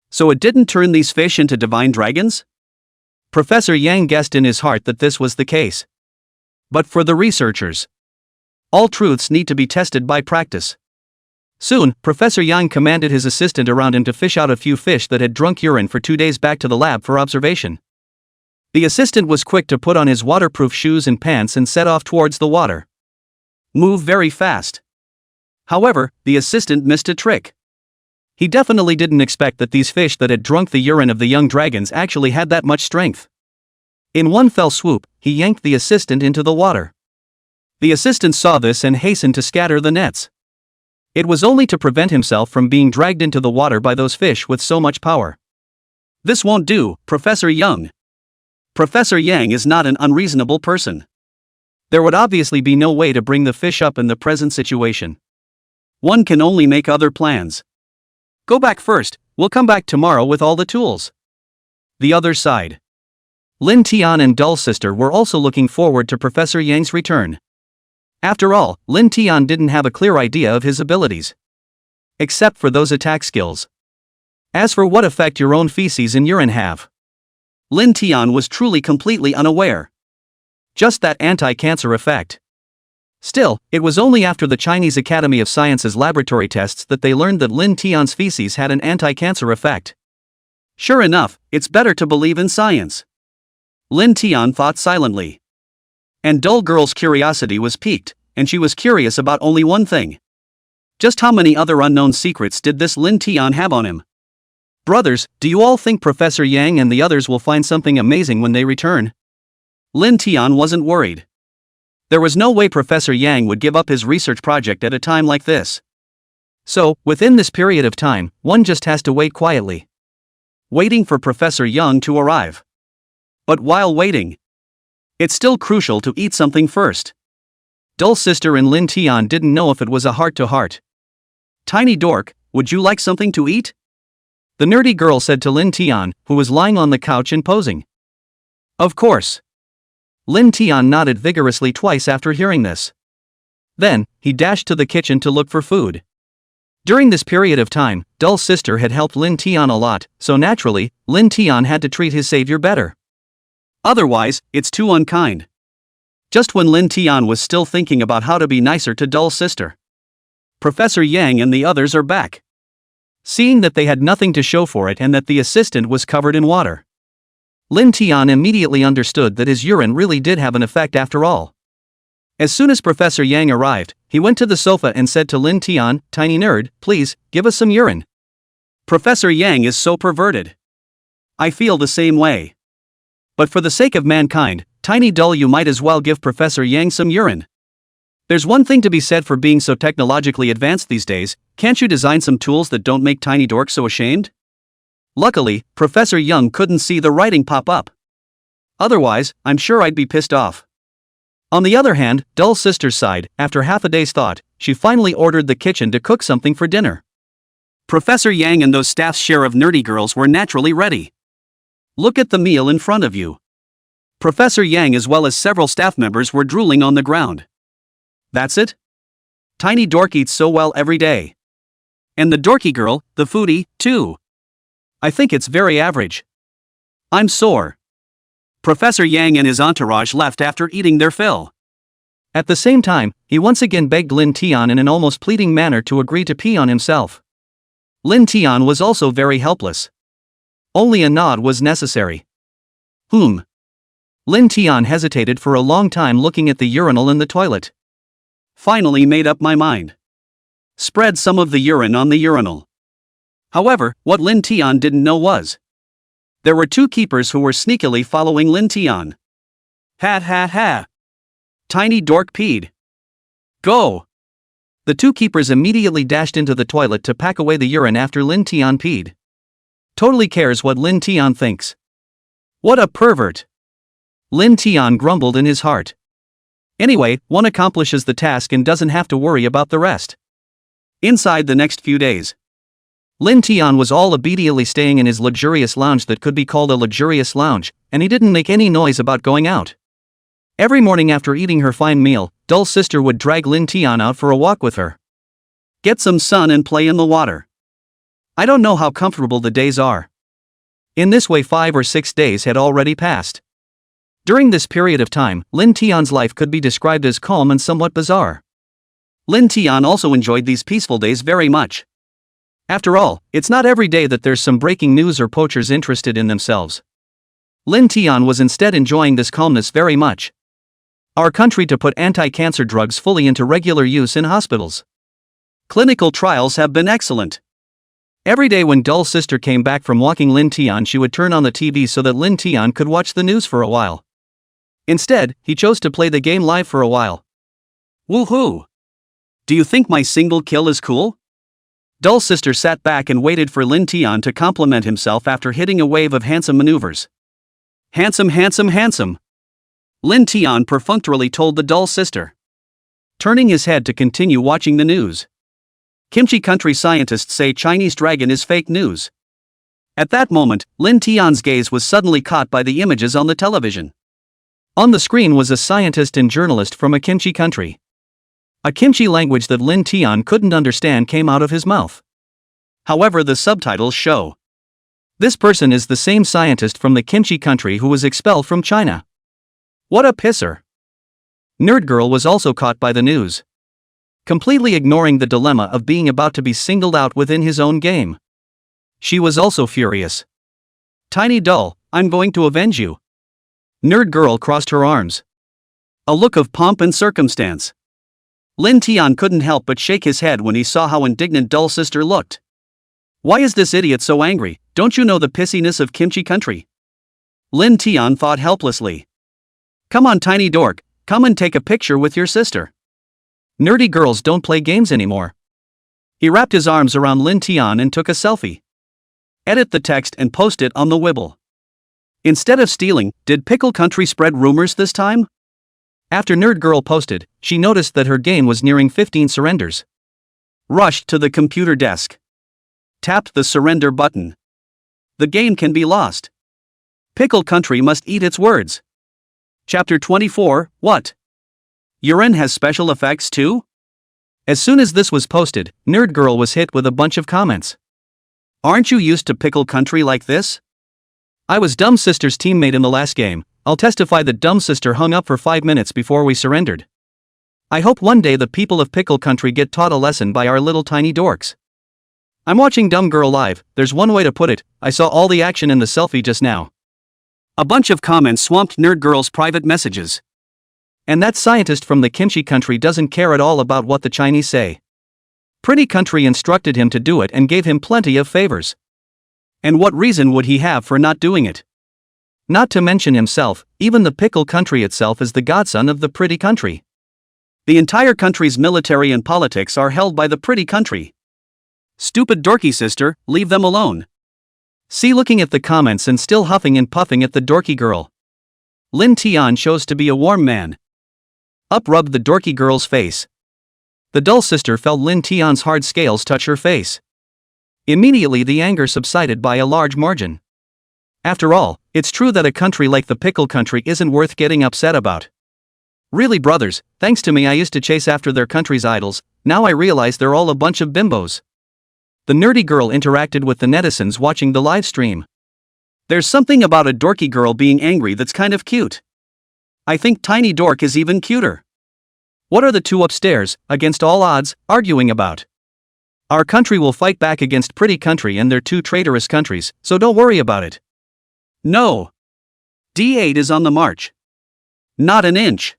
So it didn't turn these fish into divine dragons? Professor Yang guessed in his heart that this was the case. But for the researchers, all truths need to be tested by practice. Soon, Professor Yang commanded his assistant around him to fish out a few fish that had drunk urine for 2 days back to the lab for observation. The assistant was quick to put on his waterproof shoes and pants and set off towards the water. Move very fast. However, the assistant missed a trick. He definitely didn't expect that these fish that had drunk the urine of the young dragons actually had that much strength. In one fell swoop, he yanked the assistant into the water. The assistant saw this and hastened to scatter the nets. It was only to prevent himself from being dragged into the water by those fish with so much power. This won't do, Professor Yang. Professor Yang is not an unreasonable person. There would obviously be no way to bring the fish up in the present situation. One can only make other plans. Go back first, we'll come back tomorrow with all the tools. The other side. Lin Tian and Dull Sister were also looking forward to Professor Yang's return. After all, Lin Tian didn't have a clear idea of his abilities. Except for those attack skills. As for what effect your own feces and urine have, Lin Tian was truly completely unaware. Just that anti-cancer effect. Still, it was only after the Chinese Academy of Sciences laboratory tests that they learned that Lin Tian's feces had an anti-cancer effect. Sure enough, it's better to believe in science. Lin Tian thought silently. And Dull Girl's curiosity was piqued, and she was curious about only one thing. Just how many other unknown secrets did this Lin Tian have on him? Brothers, do you all think Professor Yang and the others will find something amazing when they return? Lin Tian wasn't worried. There was no way Professor Yang would give up his research project at a time like this. So, within this period of time, one just has to wait quietly. Waiting for Professor Yang to arrive. But while waiting, it's still crucial to eat something first. Dull Sister and Lin Tian didn't know if it was a heart-to-heart. Tiny Dork, would you like something to eat? The nerdy girl said to Lin Tian, who was lying on the couch and posing. Of course. Lin Tian nodded vigorously twice after hearing this. Then, he dashed to the kitchen to look for food. During this period of time, Dull's sister had helped Lin Tian a lot, so naturally, Lin Tian had to treat his savior better. Otherwise, it's too unkind. Just when Lin Tian was still thinking about how to be nicer to Dull's sister, Professor Yang and the others are back. Seeing that they had nothing to show for it and that the assistant was covered in water, Lin Tian immediately understood that his urine really did have an effect after all. As soon as Professor Yang arrived, he went to the sofa and said to Lin Tian, "Tiny nerd, please, give us some urine." Professor Yang is so perverted. I feel the same way. But for the sake of mankind, Tiny Dull, you might as well give Professor Yang some urine. There's one thing to be said for being so technologically advanced these days. Can't you design some tools that don't make Tiny Dork so ashamed? Luckily, Professor Yang couldn't see the writing pop up. Otherwise, I'm sure I'd be pissed off. On the other hand, Dull's sister's side, after half a day's thought, she finally ordered the kitchen to cook something for dinner. Professor Yang and those staff's share of nerdy girls were naturally ready. Look at the meal in front of you. Professor Yang as well as several staff members were drooling on the ground. That's it? Tiny Dork eats so well every day. And the dorky girl, the foodie, too. I think it's very average. I'm sore. Professor Yang and his entourage left after eating their fill. At the same time, he once again begged Lin Tian in an almost pleading manner to agree to pee on himself. Lin Tian was also very helpless. Only a nod was necessary. Lin Tian hesitated for a long time looking at the urinal in the toilet. Finally made up my mind. Spread some of the urine on the urinal. However, what Lin Tian didn't know was, there were two keepers who were sneakily following Lin Tian. Ha. Tiny Dork peed. Go! The two keepers immediately dashed into the toilet to pack away the urine after Lin Tian peed. Totally cares what Lin Tian thinks. What a pervert! Lin Tian grumbled in his heart. Anyway, one accomplishes the task and doesn't have to worry about the rest. Inside the next few days, Lin Tian was all obediently staying in his luxurious lounge that could be called a luxurious lounge, and he didn't make any noise about going out. Every morning after eating her fine meal, Dull's sister would drag Lin Tian out for a walk with her. Get some sun and play in the water. I don't know how comfortable the days are. In this way 5 or 6 days had already passed. During this period of time, Lin Tian's life could be described as calm and somewhat bizarre. Lin Tian also enjoyed these peaceful days very much. After all, it's not every day that there's some breaking news or poachers interested in themselves. Lin Tian was instead enjoying this calmness very much. Our country to put anti-cancer drugs fully into regular use in hospitals. Clinical trials have been excellent. Every day when Dull's sister came back from walking Lin Tian, she would turn on the TV so that Lin Tian could watch the news for a while. Instead, he chose to play the game live for a while. Woohoo! Do you think my single kill is cool? Dull's sister sat back and waited for Lin Tian to compliment himself after hitting a wave of handsome maneuvers. Handsome. Lin Tian perfunctorily told the Dull sister, turning his head to continue watching the news. Kimchi country scientists say Chinese dragon is fake news. At that moment, Lin Tian's gaze was suddenly caught by the images on the television. On the screen was a scientist and journalist from a kimchi country. A kimchi language that Lin Tian couldn't understand came out of his mouth. However, the subtitles show. This person is the same scientist from the kimchi country who was expelled from China. What a pisser. Nerd Girl was also caught by the news, completely ignoring the dilemma of being about to be singled out within his own game. She was also furious. Tiny Dull, I'm going to avenge you. Nerd Girl crossed her arms. A look of pomp and circumstance. Lin Tian couldn't help but shake his head when he saw how indignant Dull sister looked. Why is this idiot so angry? Don't you know the pissiness of kimchi country? Lin Tian thought helplessly. Come on, Tiny Dork, come and take a picture with your sister. Nerdy girls don't play games anymore. He wrapped his arms around Lin Tian and took a selfie. Edit the text and post it on the Wibble. Instead of stealing, did Pickle Country spread rumors this time? After Nerd Girl posted, she noticed that her game was nearing 15 surrenders. Rushed to the computer desk. Tapped the surrender button. The game can be lost. Pickle Country must eat its words. Chapter 24, What? Urine has special effects too? As soon as this was posted, Nerd Girl was hit with a bunch of comments. Aren't you used to pickle country like this? I was Dumb Sister's teammate in the last game. I'll testify that Dumb Sister hung up for 5 minutes before we surrendered. I hope one day the people of Pickle Country get taught a lesson by our little tiny dorks. I'm watching Dumb Girl live. There's one way to put it, I saw all the action in the selfie just now. A bunch of comments swamped Nerd Girl's private messages. And that scientist from the kimchi country doesn't care at all about what the Chinese say. Pretty Country instructed him to do it and gave him plenty of favors. And what reason would he have for not doing it? Not to mention himself, even the Pickle Country itself is the godson of the Pretty Country. The entire country's military and politics are held by the Pretty Country. Stupid dorky sister, leave them alone. See, looking at the comments and still huffing and puffing at the dorky girl. Lin Tian chose to be a warm man. Up rubbed the dorky girl's face. The dull sister felt Lin Tian's hard scales touch her face. Immediately the anger subsided by a large margin. After all, it's true that a country like the Pickle Country isn't worth getting upset about. Really, brothers, thanks to me I used to chase after their country's idols, now I realize they're all a bunch of bimbos. The nerdy girl interacted with the netizens watching the live stream. There's something about a dorky girl being angry that's kind of cute. I think Tiny Dork is even cuter. What are the two upstairs, against all odds, arguing about? Our country will fight back against Pretty Country and their two traitorous countries, so don't worry about it. No. D8 is on the march. Not an inch.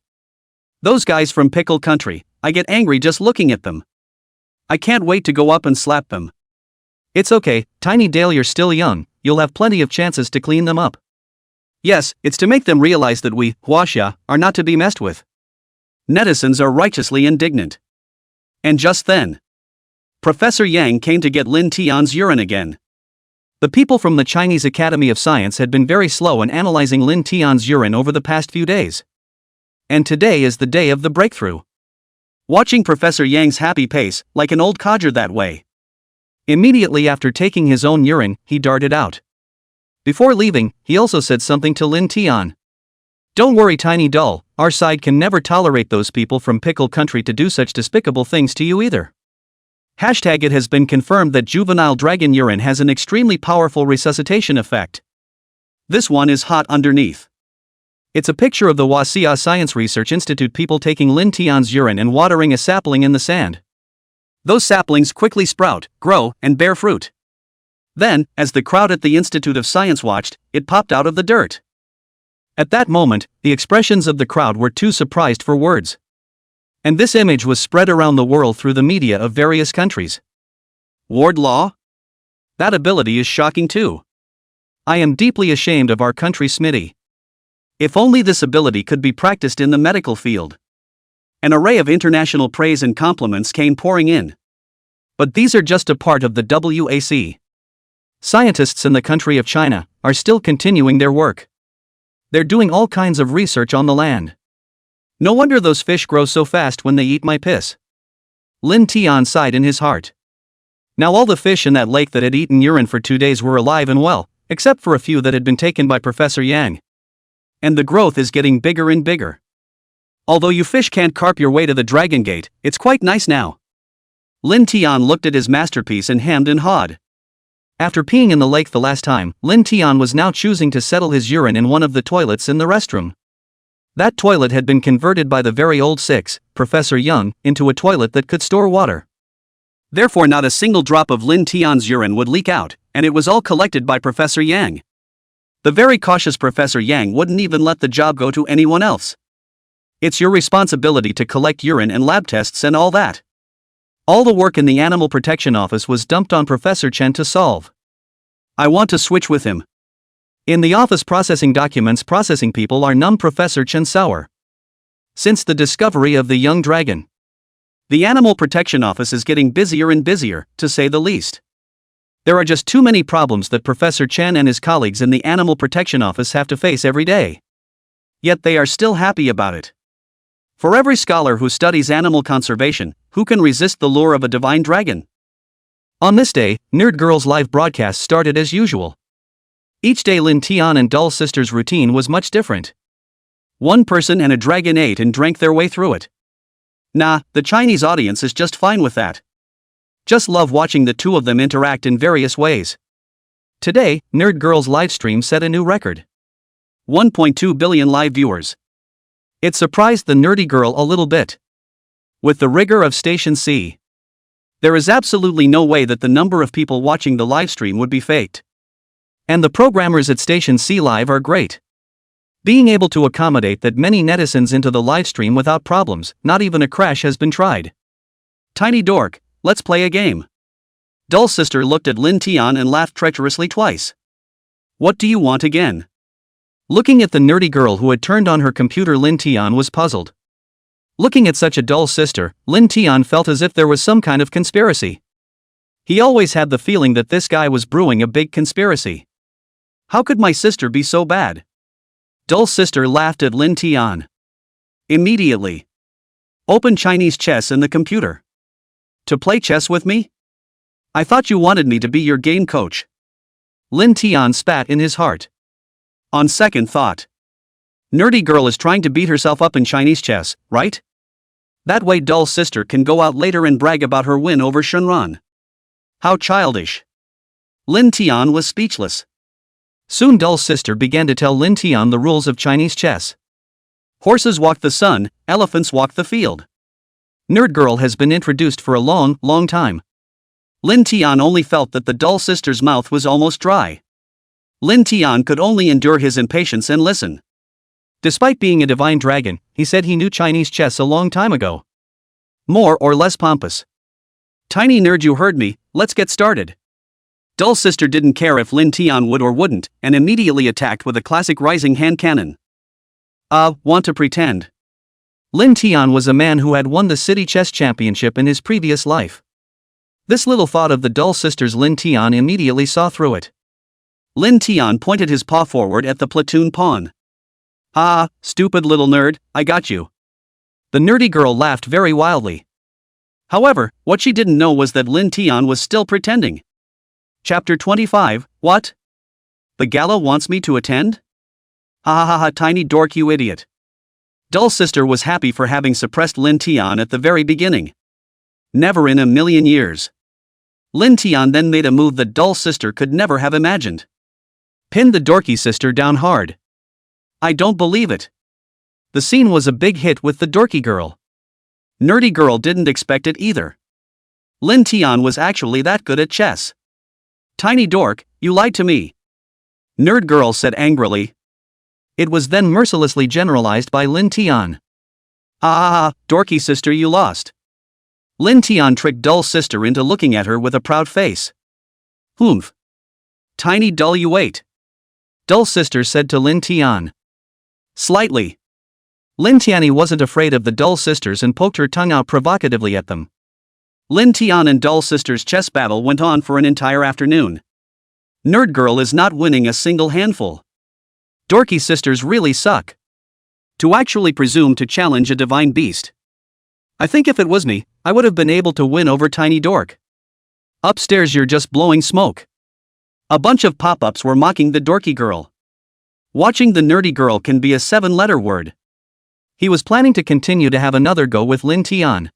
Those guys from Pickle Country, I get angry just looking at them. I can't wait to go up and slap them. It's okay, Tiny Dale, you're still young, you'll have plenty of chances to clean them up. Yes, it's to make them realize that we, Huaxia, are not to be messed with. Netizens are righteously indignant. And just then, Professor Yang came to get Lin Tian's urine again. The people from the Chinese Academy of Science had been very slow in analyzing Lin Tian's urine over the past few days. And today is the day of the breakthrough. Watching Professor Yang's happy pace, like an old codger that way. Immediately after taking his own urine, he darted out. Before leaving, he also said something to Lin Tian. Don't worry, Tiny Doll, our side can never tolerate those people from Pickle Country to do such despicable things to you either. Hashtag it has been confirmed that juvenile dragon urine has an extremely powerful resuscitation effect. This one is hot underneath. It's a picture of the Huaxia Science Research Institute people taking Lin Tian's urine and watering a sapling in the sand. Those saplings quickly sprout, grow, and bear fruit. Then, as the crowd at the Institute of Science watched, it popped out of the dirt. At that moment, the expressions of the crowd were too surprised for words. And this image was spread around the world through the media of various countries. Ward law? That ability is shocking too. I am deeply ashamed of our country, Smitty. If only this ability could be practiced in the medical field. An array of international praise and compliments came pouring in. But these are just a part of the WAC. Scientists in the country of China are still continuing their work. They're doing all kinds of research on the land. No wonder those fish grow so fast when they eat my piss. Lin Tian sighed in his heart. Now all the fish in that lake that had eaten urine for 2 days were alive and well, except for a few that had been taken by Professor Yang. And the growth is getting bigger and bigger. Although you fish can't carp your way to the Dragon Gate, it's quite nice now. Lin Tian looked at his masterpiece and hemmed and hawed. After peeing in the lake the last time, Lin Tian was now choosing to settle his urine in one of the toilets in the restroom. That toilet had been converted by the very old Professor Yang, into a toilet that could store water. Therefore not a single drop of Lin Tian's urine would leak out, and it was all collected by Professor Yang. The very cautious Professor Yang wouldn't even let the job go to anyone else. It's your responsibility to collect urine and lab tests and all that. All the work in the Animal Protection Office was dumped on Professor Chen to solve. I want to switch with him. In the office processing documents, processing people are numb Professor Chen sour. Since the discovery of the young dragon, the Animal Protection Office is getting busier and busier, to say the least. There are just too many problems that Professor Chen and his colleagues in the Animal Protection Office have to face every day. Yet they are still happy about it. For every scholar who studies animal conservation, who can resist the lure of a divine dragon? On this day, Nerd Girl's live broadcast started as usual. Each day Lin Tian and Dull Sister's routine was much different. One person and a dragon ate and drank their way through it. Nah, the Chinese audience is just fine with that. Just love watching the two of them interact in various ways. Today, Nerd Girl's livestream set a new record. 1.2 billion live viewers. It surprised the nerdy girl a little bit. With the rigor of Station C, there is absolutely no way that the number of people watching the livestream would be faked. And the programmers at Station C Live are great. Being able to accommodate that many netizens into the livestream without problems, not even a crash has been tried. Tiny dork, let's play a game. Dull sister looked at Lin Tian and laughed treacherously twice. What do you want again? Looking at the nerdy girl who had turned on her computer, Lin Tian was puzzled. Looking at such a dull sister, Lin Tian felt as if there was some kind of conspiracy. He always had the feeling that this guy was brewing a big conspiracy. How could my sister be so bad? Dull sister laughed at Lin Tian. Immediately. Open Chinese chess in the computer. To play chess with me? I thought you wanted me to be your game coach. Lin Tian spat in his heart. On second thought. Nerdy girl is trying to beat herself up in Chinese chess, right? That way dull sister can go out later and brag about her win over Shenron. How childish. Lin Tian was speechless. Soon dull sister began to tell Lin Tian the rules of Chinese chess. Horses walk the sun, elephants walk the field. Nerd girl has been introduced for a long time. Lin Tian only felt that the dull sister's mouth was almost dry. Lin Tian could only endure his impatience and listen. Despite being a divine dragon, he said he knew Chinese chess a long time ago. More or less pompous. Tiny nerd, you heard me, let's get started. Dull sister didn't care if Lin Tian would or wouldn't, and immediately attacked with a classic rising hand cannon. Want to pretend? Lin Tian was a man who had won the city chess championship in his previous life. This little thought of the dull sister's Lin Tian immediately saw through it. Lin Tian pointed his paw forward at the platoon pawn. Stupid little nerd, I got you. The nerdy girl laughed very wildly. However, what she didn't know was that Lin Tian was still pretending. Chapter 25, what? The gala wants me to attend? Tiny dork, you idiot. Dull sister was happy for having suppressed Lin Tian at the very beginning. Never in a million years. Lin Tian then made a move that dull sister could never have imagined. Pinned the dorky sister down hard. I don't believe it. The scene was a big hit with the dorky girl. Nerdy girl didn't expect it either. Lin Tian was actually that good at chess. Tiny dork, you lied to me. Nerd girl said angrily. It was then mercilessly generalized by Lin Tian. Dorky sister, you lost. Lin Tian tricked dull sister into looking at her with a proud face. Humph. Tiny dull, you ate. Dull sister said to Lin Tian. Slightly. Lin Tian wasn't afraid of the dull sisters and poked her tongue out provocatively at them. Lin Tian and dull sister's chess battle went on for an entire afternoon. Nerd girl is not winning a single handful. Dorky sisters really suck. To actually presume to challenge a divine beast. I think if it was me, I would have been able to win over Tiny Dork. Upstairs you're just blowing smoke. A bunch of pop-ups were mocking the dorky girl. Watching the nerdy girl can be a 7-letter word. He was planning to continue to have another go with Lin Tian.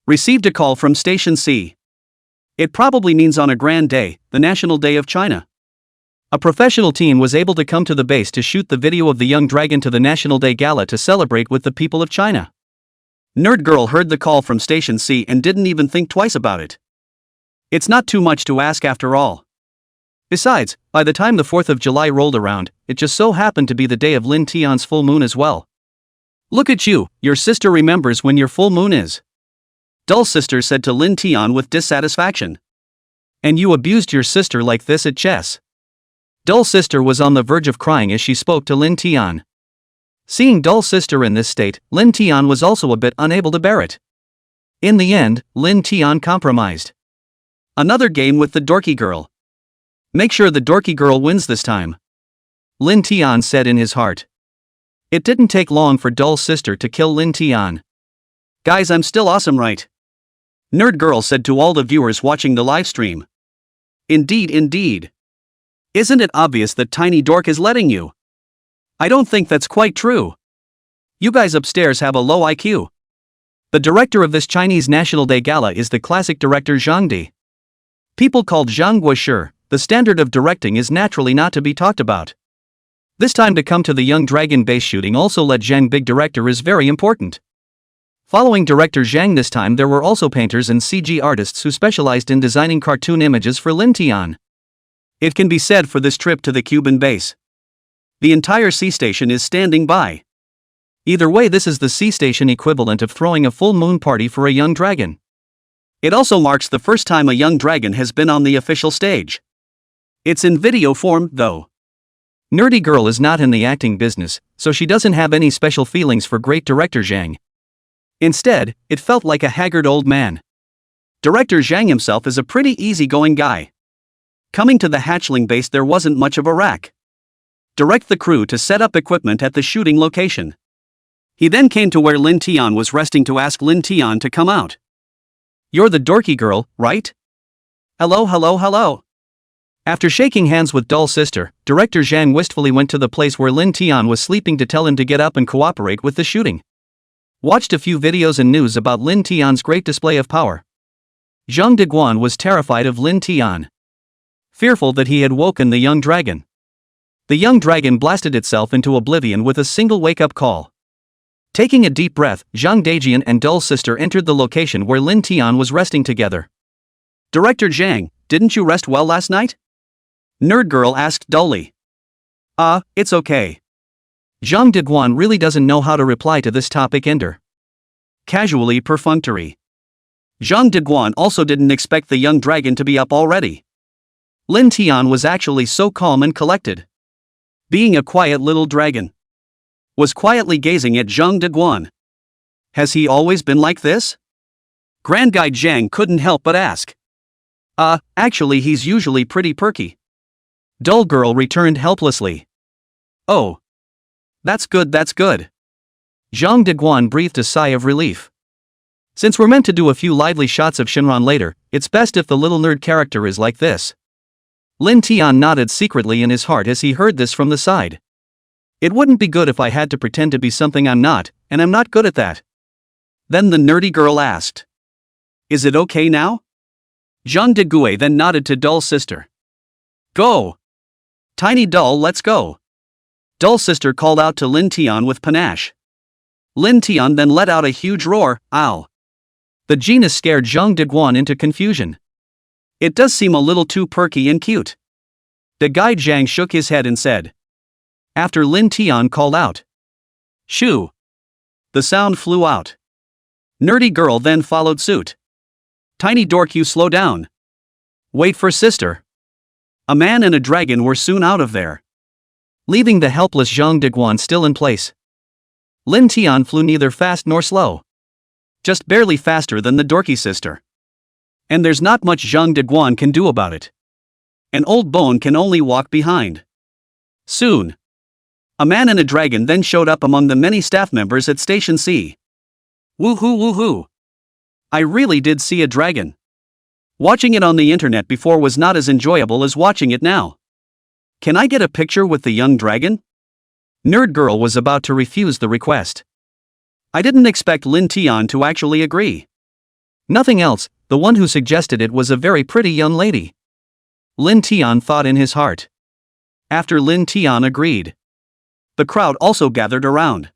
Received a call from Station C. It probably means on a grand day, the National Day of China. A professional team was able to come to the base to shoot the video of the young dragon to the National Day Gala to celebrate with the people of China. Nerd girl heard the call from Station C and didn't even think twice about it. It's not too much to ask after all. Besides, by the time the 4th of July rolled around, it just so happened to be the day of Lin Tian's full moon as well. Look at you, your sister remembers when your full moon is. Dull sister said to Lin Tian with dissatisfaction. And you abused your sister like this at chess. Dull sister was on the verge of crying as she spoke to Lin Tian. Seeing dull sister in this state, Lin Tian was also a bit unable to bear it. In the end, Lin Tian compromised. Another game with the dorky girl. Make sure the dorky girl wins this time. Lin Tian said in his heart. It didn't take long for dull sister to kill Lin Tian. Guys, I'm still awesome, right? Nerd girl said to all the viewers watching the live stream. Indeed. Isn't it obvious that Tiny Dork is letting you? I don't think that's quite true. You guys upstairs have a low IQ. The director of this Chinese National Day Gala is the classic director Zhang Di. People called Zhang Guoshi, the standard of directing is naturally not to be talked about. This time to come to the Young Dragon base shooting also let Zhang big director is very important. Following director Zhang this time there were also painters and CG artists who specialized in designing cartoon images for Lin Tian. It can be said for this trip to the Cuban base. The entire sea station is standing by. Either way, this is the sea station equivalent of throwing a full moon party for a young dragon. It also marks the first time a young dragon has been on the official stage. It's in video form, though. Nerdy girl is not in the acting business, so she doesn't have any special feelings for great director Zhang. Instead, it felt like a haggard old man. Director Zhang himself is a pretty easygoing guy. Coming to the hatchling base there wasn't much of a rack. Direct the crew to set up equipment at the shooting location. He then came to where Lin Tian was resting to ask Lin Tian to come out. "You're the dorky girl, right?" Hello. After shaking hands with Doll Sister, director Zhang wistfully went to the place where Lin Tian was sleeping to tell him to get up and cooperate with the shooting. Watched a few videos and news about Lin Tian's great display of power. Zhang Diguan was terrified of Lin Tian. Fearful that he had woken the young dragon. The young dragon blasted itself into oblivion with a single wake-up call. Taking a deep breath, Zhang Dajian and Doll Sister entered the location where Lin Tian was resting together. "Director Zhang, didn't you rest well last night?" Nerd girl asked dully. It's okay." Zhang Diguan really doesn't know how to reply to this topic ender. Casually perfunctory. Zhang Diguan also didn't expect the young dragon to be up already. Lin Tian was actually so calm and collected. Being a quiet little dragon. Was quietly gazing at Zhang Diguan. Has he always been like this? Grand Guide Zhang couldn't help but ask. Actually he's usually pretty perky. Dull girl returned helplessly. "Oh. That's good. Zhang Diguan breathed a sigh of relief. Since we're meant to do a few lively shots of Shinran later, it's best if the little nerd character is like this. Lin Tian nodded secretly in his heart as he heard this from the side. It wouldn't be good if I had to pretend to be something I'm not, and I'm not good at that. Then the nerdy girl asked. Is it okay now? Zhang Degue then nodded to Dull Sister. Go! Tiny Dull, let's go! Dull Sister called out to Lin Tian with panache. Lin Tian then let out a huge roar, ow! The genus scared Zhang Diguan into confusion. It does seem a little too perky and cute. The guide Zhang shook his head and said. After Lin Tian called out. Shoo! The sound flew out. Nerdy girl then followed suit. Tiny dork, you slow down. Wait for sister. A man and a dragon were soon out of there, leaving the helpless Zhang Diguan still in place. Lin Tian flew neither fast nor slow. Just barely faster than the dorky sister. And there's not much Zhang Diguan can do about it. An old bone can only walk behind. Soon, a man and a dragon then showed up among the many staff members at Station C. Woohoo woohoo! I really did see a dragon. Watching it on the internet before was not as enjoyable as watching it now. Can I get a picture with the young dragon? Nerd girl was about to refuse the request. I didn't expect Lin Tian to actually agree. Nothing else, the one who suggested it was a very pretty young lady. Lin Tian thought in his heart. After Lin Tian agreed, the crowd also gathered around.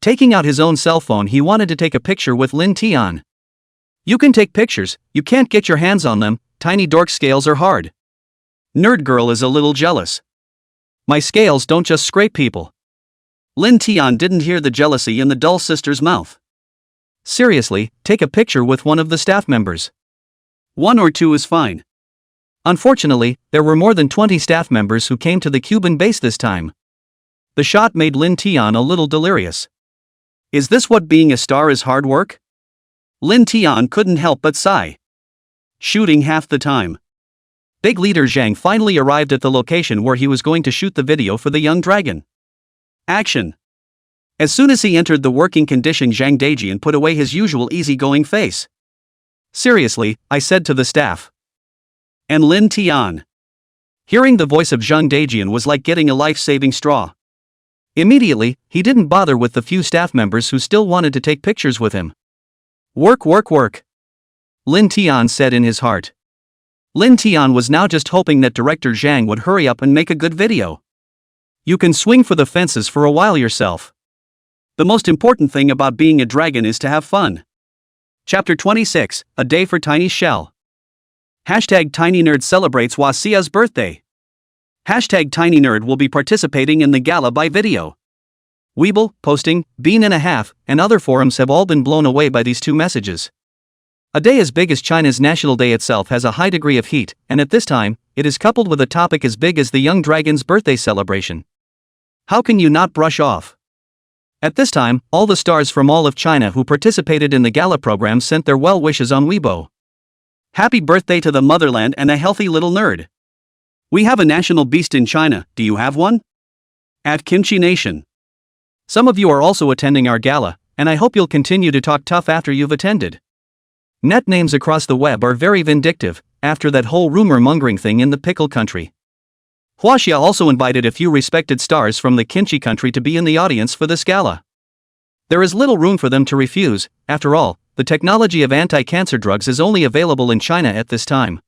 Taking out his own cell phone, he wanted to take a picture with Lin Tian. You can take pictures, you can't get your hands on them, tiny dork scales are hard. Nerd girl is a little jealous. My scales don't just scrape people. Lin Tian didn't hear the jealousy in the Dull Sister's mouth. Seriously, take a picture with one of the staff members. 1 or 2 is fine. Unfortunately, there were more than 20 staff members who came to the Cuban base this time. The shot made Lin Tian a little delirious. Is this what being a star is, hard work? Lin Tian couldn't help but sigh. Shooting half the time. Big leader Zhang finally arrived at the location where he was going to shoot the video for the young dragon. Action! As soon as he entered the working condition, Zhang Dajian put away his usual easygoing face. Seriously, I said to the staff. And Lin Tian. Hearing the voice of Zhang Dajian was like getting a life-saving straw. Immediately, he didn't bother with the few staff members who still wanted to take pictures with him. Work, work, work, Lin Tian said in his heart. Lin Tian was now just hoping that director Zhang would hurry up and make a good video. You can swing for the fences for a while yourself. The most important thing about being a dragon is to have fun. Chapter 26, A Day for Tiny Shell. Hashtag TinyNerd celebrates Wasia's birthday. Hashtag TinyNerd will be participating in the gala by video. Weeble, Posting, Bean and a Half, and other forums have all been blown away by these two messages. A day as big as China's National Day itself has a high degree of heat, and at this time, it is coupled with a topic as big as the young dragon's birthday celebration. How can you not brush off? At this time, all the stars from all of China who participated in the gala program sent their well wishes on Weibo. Happy birthday to the motherland and a healthy little nerd. We have a national beast in China, do you have one? At Kimchi Nation. Some of you are also attending our gala, and I hope you'll continue to talk tough after you've attended. Net names across the web are very vindictive, after that whole rumor-mongering thing in the pickle country. Huaxia also invited a few respected stars from the kimchi country to be in the audience for this gala. There is little room for them to refuse, after all, the technology of anti-cancer drugs is only available in China at this time.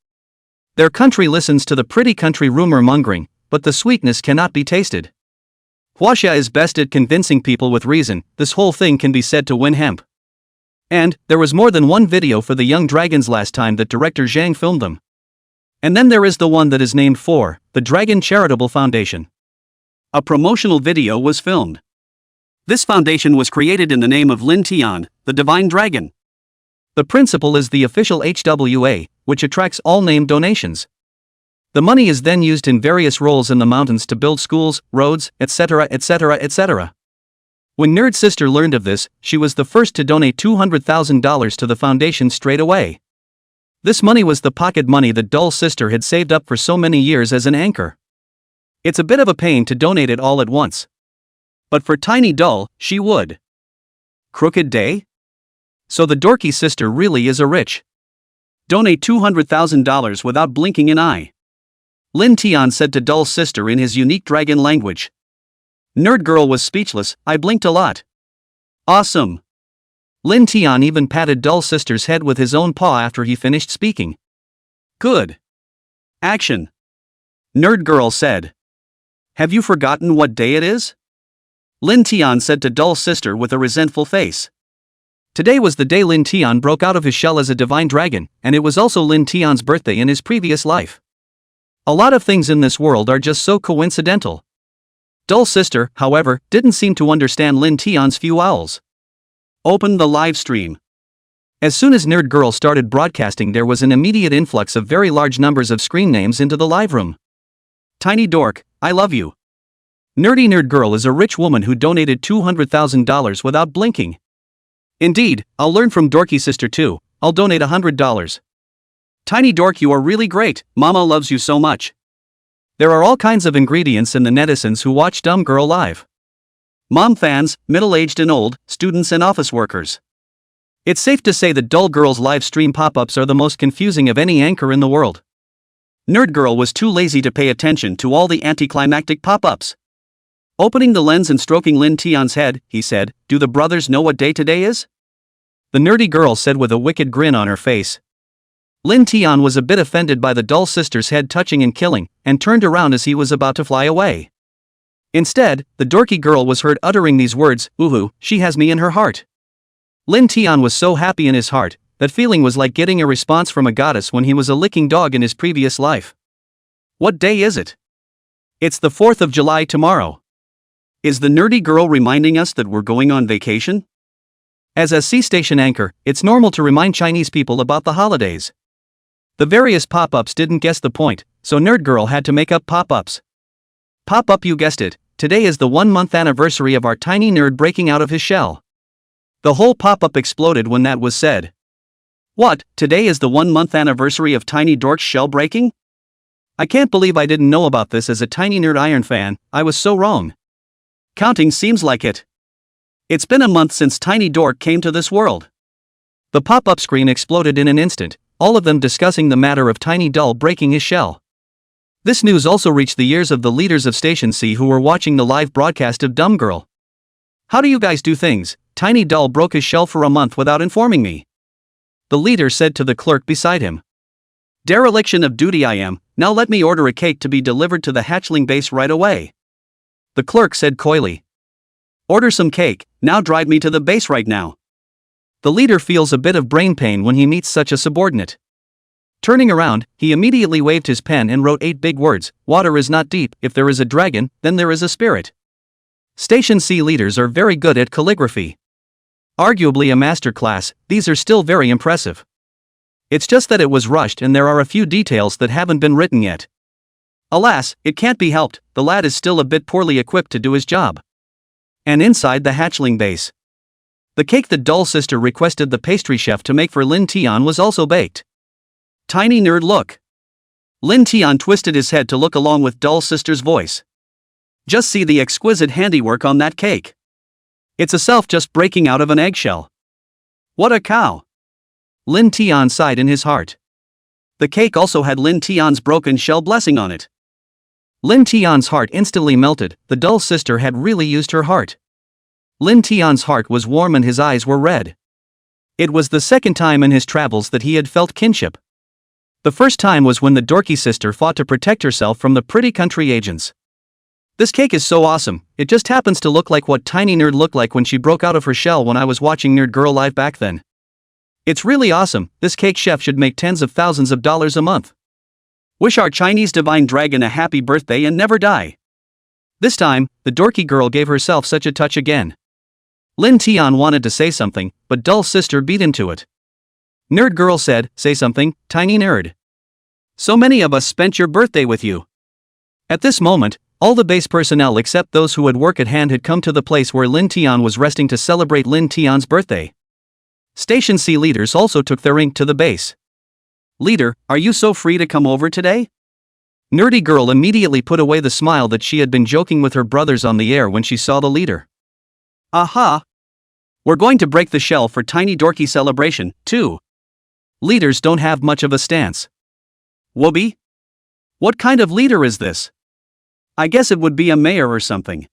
Their country listens to the pretty country rumor-mongering, but the sweetness cannot be tasted. Huaxia is best at convincing people with reason. This whole thing can be said to win hemp. And there was more than one video for the young dragons last time that director Zhang filmed them. And then there is the one that is named for the Dragon Charitable Foundation. A promotional video was filmed. This foundation was created in the name of Lin Tian, the divine dragon. The principle is the official HWA, which attracts all named donations. The money is then used in various roles in the mountains to build schools, roads, etc., etc., etc. When Nerd Sister learned of this, she was the first to donate $200,000 to the foundation straight away. This money was the pocket money that Dull Sister had saved up for so many years as an anchor. It's a bit of a pain to donate it all at once. But for Tiny Dull, she would. Crooked day? So the dorky sister really is a rich. Donate $200,000 without blinking an eye. Lin Tian said to Dull Sister in his unique dragon language. Nerd Girl was speechless. I blinked a lot. Awesome. Lin Tian even patted Dull Sister's head with his own paw after he finished speaking. Good. Action. Nerd Girl said. Have you forgotten what day it is? Lin Tian said to Dull Sister with a resentful face. Today was the day Lin Tian broke out of his shell as a divine dragon, and it was also Lin Tian's birthday in his previous life. A lot of things in this world are just so coincidental. Dull Sister, however, didn't seem to understand Lin Tian's few owls. Open the live stream. As soon as Nerd Girl started broadcasting, there was an immediate influx of very large numbers of screen names into the live room. Tiny Dork, I love you. Nerdy Nerd Girl is a rich woman who donated $200,000 without blinking. Indeed, I'll learn from Dorky Sister too. I'll donate $100. Tiny Dork, you are really great. Mama loves you so much. There are all kinds of ingredients in the netizens who watch Dumb Girl live. Mom fans, middle-aged and old, students and office workers. It's safe to say that Dull Girl's live stream pop-ups are the most confusing of any anchor in the world. Nerd Girl was too lazy to pay attention to all the anticlimactic pop-ups. Opening the lens and stroking Lin Tian's head, he said, Do the brothers know what day today is? The nerdy girl said with a wicked grin on her face. Lin Tian was a bit offended by the Dull Sister's head touching and killing, and turned around as he was about to fly away. Instead, the dorky girl was heard uttering these words, Ooh, she has me in her heart. Lin Tian was so happy in his heart, that feeling was like getting a response from a goddess when he was a licking dog in his previous life. What day is it? It's the 4th of July tomorrow. Is the nerdy girl reminding us that we're going on vacation? As a C-station anchor, it's normal to remind Chinese people about the holidays. The various pop-ups didn't guess the point, so Nerd Girl had to make up pop-ups. Pop-up, you guessed it, today is the 1-month anniversary of our tiny nerd breaking out of his shell. The whole pop-up exploded when that was said. What, today is the 1-month anniversary of Tiny Dork's shell breaking? I can't believe I didn't know about this as a Tiny Nerd Iron fan. I was so wrong. Counting seems like it. It's been a month since Tiny Dork came to this world. The pop-up screen exploded in an instant, all of them discussing the matter of Tiny Dull breaking his shell. This news also reached the ears of the leaders of Station C who were watching the live broadcast of Dumb Girl. How do you guys do things? Tiny Dull broke his shell for a month without informing me. the leader said to the clerk beside him. Dereliction of duty I am, now let me order a cake to be delivered to the hatchling base right away. The clerk said coyly. Order some cake, now drive me to the base right now. The leader feels a bit of brain pain when he meets such a subordinate. Turning around, he immediately waved his pen and wrote 8 big words, water is not deep, if there is a dragon, then there is a spirit. Station C leaders are very good at calligraphy. Arguably a master class, these are still very impressive. It's just that it was rushed and there are a few details that haven't been written yet. Alas, it can't be helped, the lad is still a bit poorly equipped to do his job. And inside the hatchling base, the cake the doll sister requested the pastry chef to make for Lin Tian was also baked. Tiny nerd look. Lin Tian twisted his head to look along with doll sister's voice. Just see the exquisite handiwork on that cake. It's a self just breaking out of an eggshell. What a cow. Lin Tian sighed in his heart. The cake also had Lin Tian's broken shell blessing on it. Lin Tian's heart instantly melted, the doll sister had really used her heart. Lin Tian's heart was warm and his eyes were red. It was the second time in his travels that he had felt kinship. The first time was when the dorky sister fought to protect herself from the pretty country agents. This cake is so awesome, it just happens to look like what Tiny Nerd looked like when she broke out of her shell when I was watching Nerd Girl live back then. It's really awesome, this cake chef should make tens of thousands of dollars a month. Wish our Chinese divine dragon a happy birthday and never die. This time, the dorky girl gave herself such a touch again. Lin Tian wanted to say something, but doll sister beat him to it. Nerd girl said, say something, tiny nerd. So many of us spent your birthday with you. At this moment, all the base personnel except those who had work at hand had come to the place where Lin Tian was resting to celebrate Lin Tian's birthday. Station C leaders also took their ink to the base. Leader, are you so free to come over today? Nerdy girl immediately put away the smile that she had been joking with her brothers on the air when she saw the leader. Aha! We're going to break the shell for tiny dorky celebration, too. Leaders don't have much of a stance. Whoopee? What kind of leader is this? I guess it would be a mayor or something.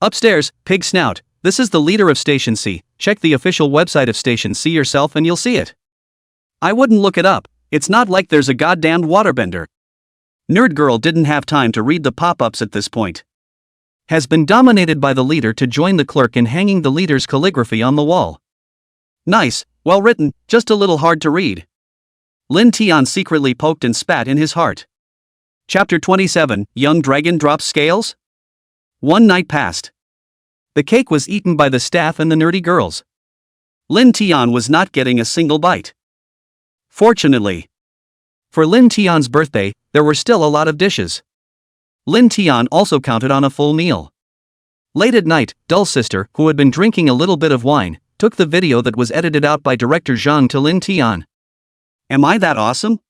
Upstairs, pig snout, this is the leader of Station C, check the official website of Station C yourself and you'll see it. I wouldn't look it up, it's not like there's a goddamn waterbender. Nerd girl didn't have time to read the pop-ups at this point. Has been dominated by the leader to join the clerk in hanging the leader's calligraphy on the wall. Nice, well written, just a little hard to read. Lin Tian secretly poked and spat in his heart. Chapter 27, Young Dragon Drops Scales? One night passed. The cake was eaten by the staff and the nerdy girls. Lin Tian was not getting a single bite. Fortunately, for Lin Tian's birthday, there were still a lot of dishes. Lin Tian also counted on a full meal. Late at night, Dull Sister, who had been drinking a little bit of wine, took the video that was edited out by director Zhang to Lin Tian. Am I that awesome?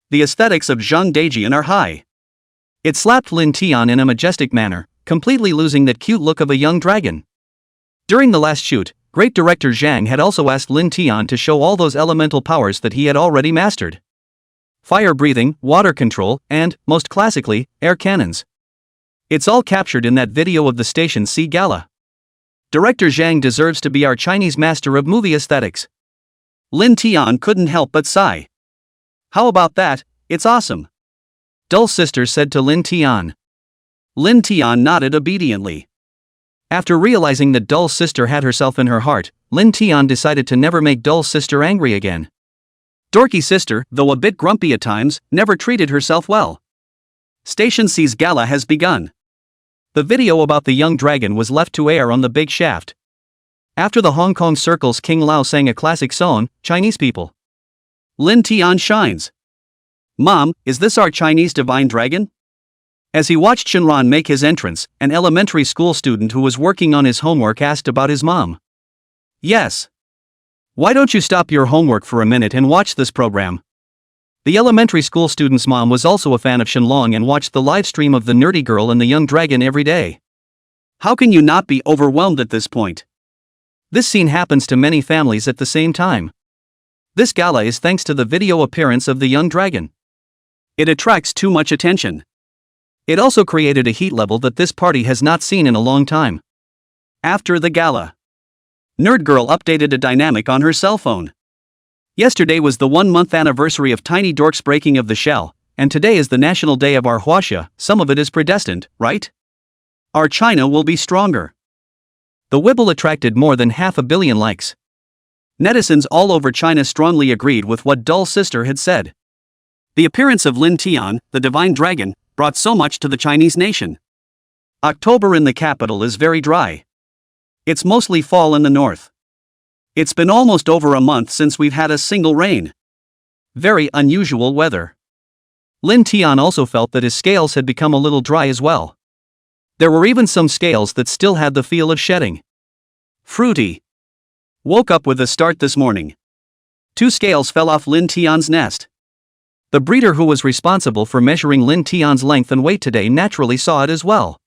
The aesthetics of Zhang Daijian are high. It slapped Lin Tian in a majestic manner, completely losing that cute look of a young dragon. During the last shoot, great director Zhang had also asked Lin Tian to show all those elemental powers that he had already mastered. Fire breathing, water control, and, most classically, air cannons. It's all captured in that video of the Station C gala. Director Zhang deserves to be our Chinese master of movie aesthetics. Lin Tian couldn't help but sigh. How about that, it's awesome. Dull Sister said to Lin Tian. Lin Tian nodded obediently. After realizing that Dull Sister had herself in her heart, Lin Tian decided to never make Dull Sister angry again. Dorky Sister, though a bit grumpy at times, never treated herself well. Station C's gala has begun. The video about the young dragon was left to air on the big shaft. After the Hong Kong Circle's King Lao sang a classic song, Chinese people. Lin Tian shines. Mom, is this our Chinese divine dragon? As he watched Shenron make his entrance, an elementary school student who was working on his homework asked about his mom. Yes. Why don't you stop your homework for a minute and watch this program? The elementary school student's mom was also a fan of Shenlong and watched the live stream of the nerdy girl and the young dragon every day. How can you not be overwhelmed at this point? This scene happens to many families at the same time. This gala is thanks to the video appearance of the young dragon. It attracts too much attention. It also created a heat level that this party has not seen in a long time. After the gala, Nerd Girl updated a dynamic on her cell phone. Yesterday was the 1-month anniversary of Tiny Dork's breaking of the shell, and today is the National Day of our Huaxia. Some of it is predestined, right? Our China will be stronger. The Wibble attracted more than 500 million likes. Netizens all over China strongly agreed with what Dull Sister had said. The appearance of Lin Tian, the divine dragon, brought so much to the Chinese nation. October in the capital is very dry. It's mostly fall in the north. It's been almost over a month since we've had a single rain. Very unusual weather. Lin Tian also felt that his scales had become a little dry as well. There were even some scales that still had the feel of shedding. Fruity. Woke up with a start this morning. 2 scales fell off Lin Tian's nest. The breeder who was responsible for measuring Lin Tian's length and weight today naturally saw it as well.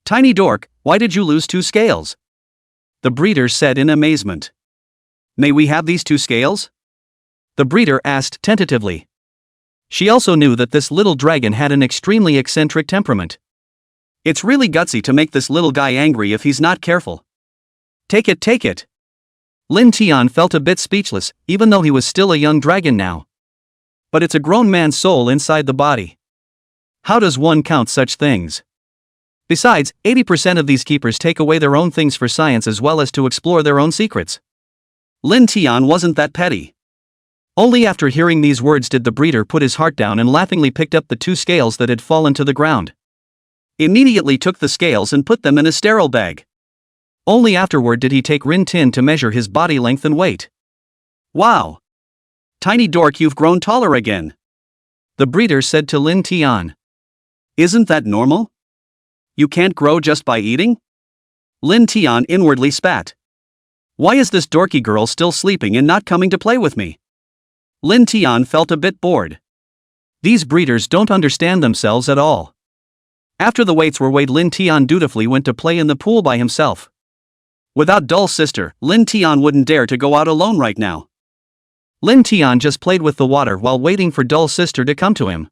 Tiny Dork, why did you lose 2 scales? The breeder said in amazement. May we have these 2 scales? The breeder asked tentatively. She also knew that this little dragon had an extremely eccentric temperament. It's really gutsy to make this little guy angry if he's not careful. Take it, take it. Lin Tian felt a bit speechless, even though he was still a young dragon now. But it's a grown man's soul inside the body. How does one count such things? Besides, 80% of these keepers take away their own things for science as well as to explore their own secrets. Lin Tian wasn't that petty. Only after hearing these words did the breeder put his heart down and laughingly picked up the 2 scales that had fallen to the ground. Immediately took the scales and put them in a sterile bag. Only afterward did he take Rin Tin to measure his body length and weight. Wow! Tiny Dork, you've grown taller again. The breeder said to Lin Tian. Isn't that normal? You can't grow just by eating? Lin Tian inwardly spat. Why is this dorky girl still sleeping and not coming to play with me? Lin Tian felt a bit bored. These breeders don't understand themselves at all. After the weights were weighed, Lin Tian dutifully went to play in the pool by himself. Without Dull Sister, Lin Tian wouldn't dare to go out alone right now. Lin Tian just played with the water while waiting for Dull Sister to come to him.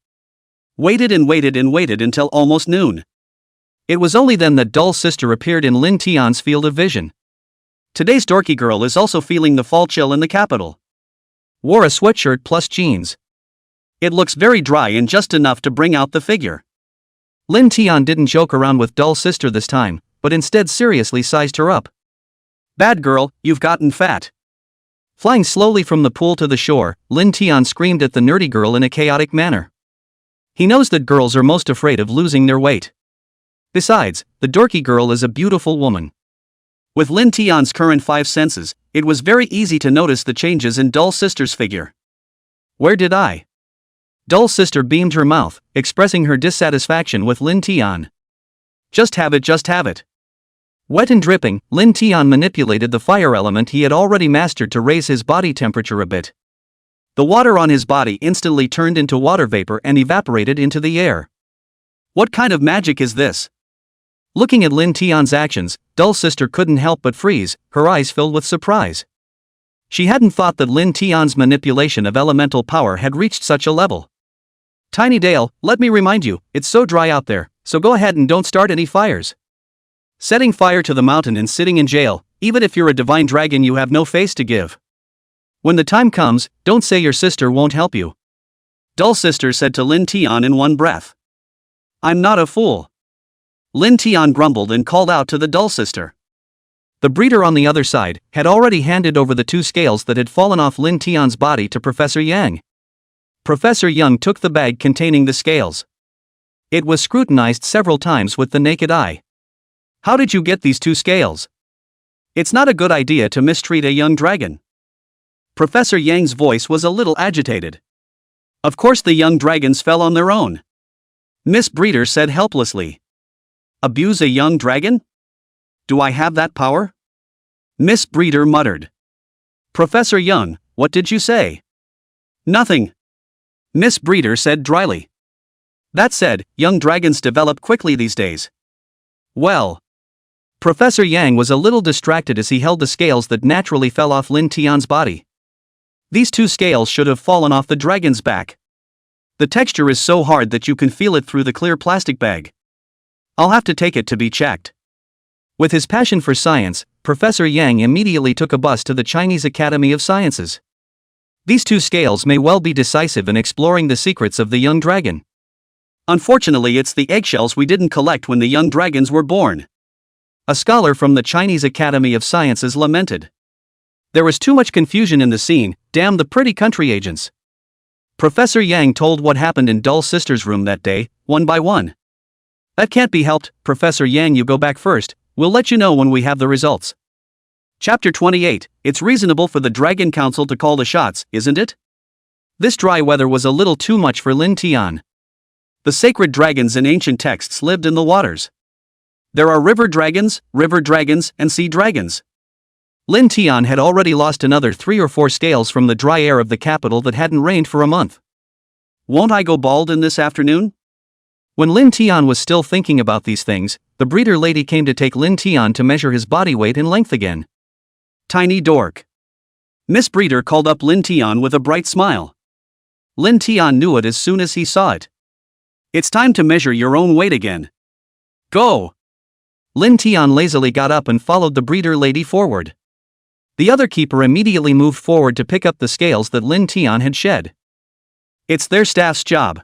Waited and waited and waited until almost noon. It was only then that Dull Sister appeared in Lin Tian's field of vision. Today's dorky girl is also feeling the fall chill in the capital. Wore a sweatshirt plus jeans. It looks very dry and just enough to bring out the figure. Lin Tian didn't joke around with Dull Sister this time, but instead seriously sized her up. Bad girl, you've gotten fat. Flying slowly from the pool to the shore, Lin Tian screamed at the nerdy girl in a chaotic manner. He knows that girls are most afraid of losing their weight. Besides, the dorky girl is a beautiful woman. With Lin Tian's current 5 senses, it was very easy to notice the changes in Dull Sister's figure. Where did I? Dull Sister beamed her mouth, expressing her dissatisfaction with Lin Tian. Just have it, just have it. Wet and dripping, Lin Tian manipulated the fire element he had already mastered to raise his body temperature a bit. The water on his body instantly turned into water vapor and evaporated into the air. What kind of magic is this? Looking at Lin Tian's actions, Dull Sister couldn't help but freeze, her eyes filled with surprise. She hadn't thought that Lin Tian's manipulation of elemental power had reached such a level. Tiny Dale, let me remind you, it's so dry out there, so go ahead and don't start any fires. Setting fire to the mountain and sitting in jail, even if you're a divine dragon, you have no face to give. When the time comes, don't say your sister won't help you. Dull Sister said to Lin Tian in one breath. I'm not a fool. Lin Tian grumbled and called out to the Dull Sister. The breeder on the other side had already handed over the 2 scales that had fallen off Lin Tian's body to Professor Yang. Professor Yang took the bag containing the scales. It was scrutinized several times with the naked eye. How did you get these 2 scales? It's not a good idea to mistreat a young dragon. Professor Yang's voice was a little agitated. Of course the young dragons fell on their own. Miss Breeder said helplessly. Abuse a young dragon? Do I have that power? Miss Breeder muttered. Professor Young, what did you say? Nothing. Miss Breeder said dryly. That said, young dragons develop quickly these days. Well. Professor Yang was a little distracted as he held the scales that naturally fell off Lin Tian's body. These 2 scales should have fallen off the dragon's back. The texture is so hard that you can feel it through the clear plastic bag. I'll have to take it to be checked. With his passion for science, Professor Yang immediately took a bus to the Chinese Academy of Sciences. These two scales may well be decisive in exploring the secrets of the young dragon. Unfortunately, it's the eggshells we didn't collect when the young dragons were born. A scholar from the Chinese Academy of Sciences lamented. There was too much confusion in the scene, damn the pretty country agents. Professor Yang told what happened in Dull Sister's room that day, one by one. That can't be helped, Professor Yang, you go back first, we'll let you know when we have the results. Chapter 28, It's reasonable for the Dragon Council to call the shots, isn't it? This dry weather was a little too much for Lin Tian. The sacred dragons in ancient texts lived in the waters. There are river dragons, and sea dragons. Lin Tian had already lost another 3 or 4 scales from the dry air of the capital that hadn't rained for a month. Won't I go bald in this afternoon? When Lin Tian was still thinking about these things, the breeder lady came to take Lin Tian to measure his body weight and length again. Tiny dork. Miss Breeder called up Lin Tian with a bright smile. Lin Tian knew it as soon as he saw it. It's time to measure your own weight again. Go! Lin Tian lazily got up and followed the breeder lady forward. The other keeper immediately moved forward to pick up the scales that Lin Tian had shed. It's their staff's job.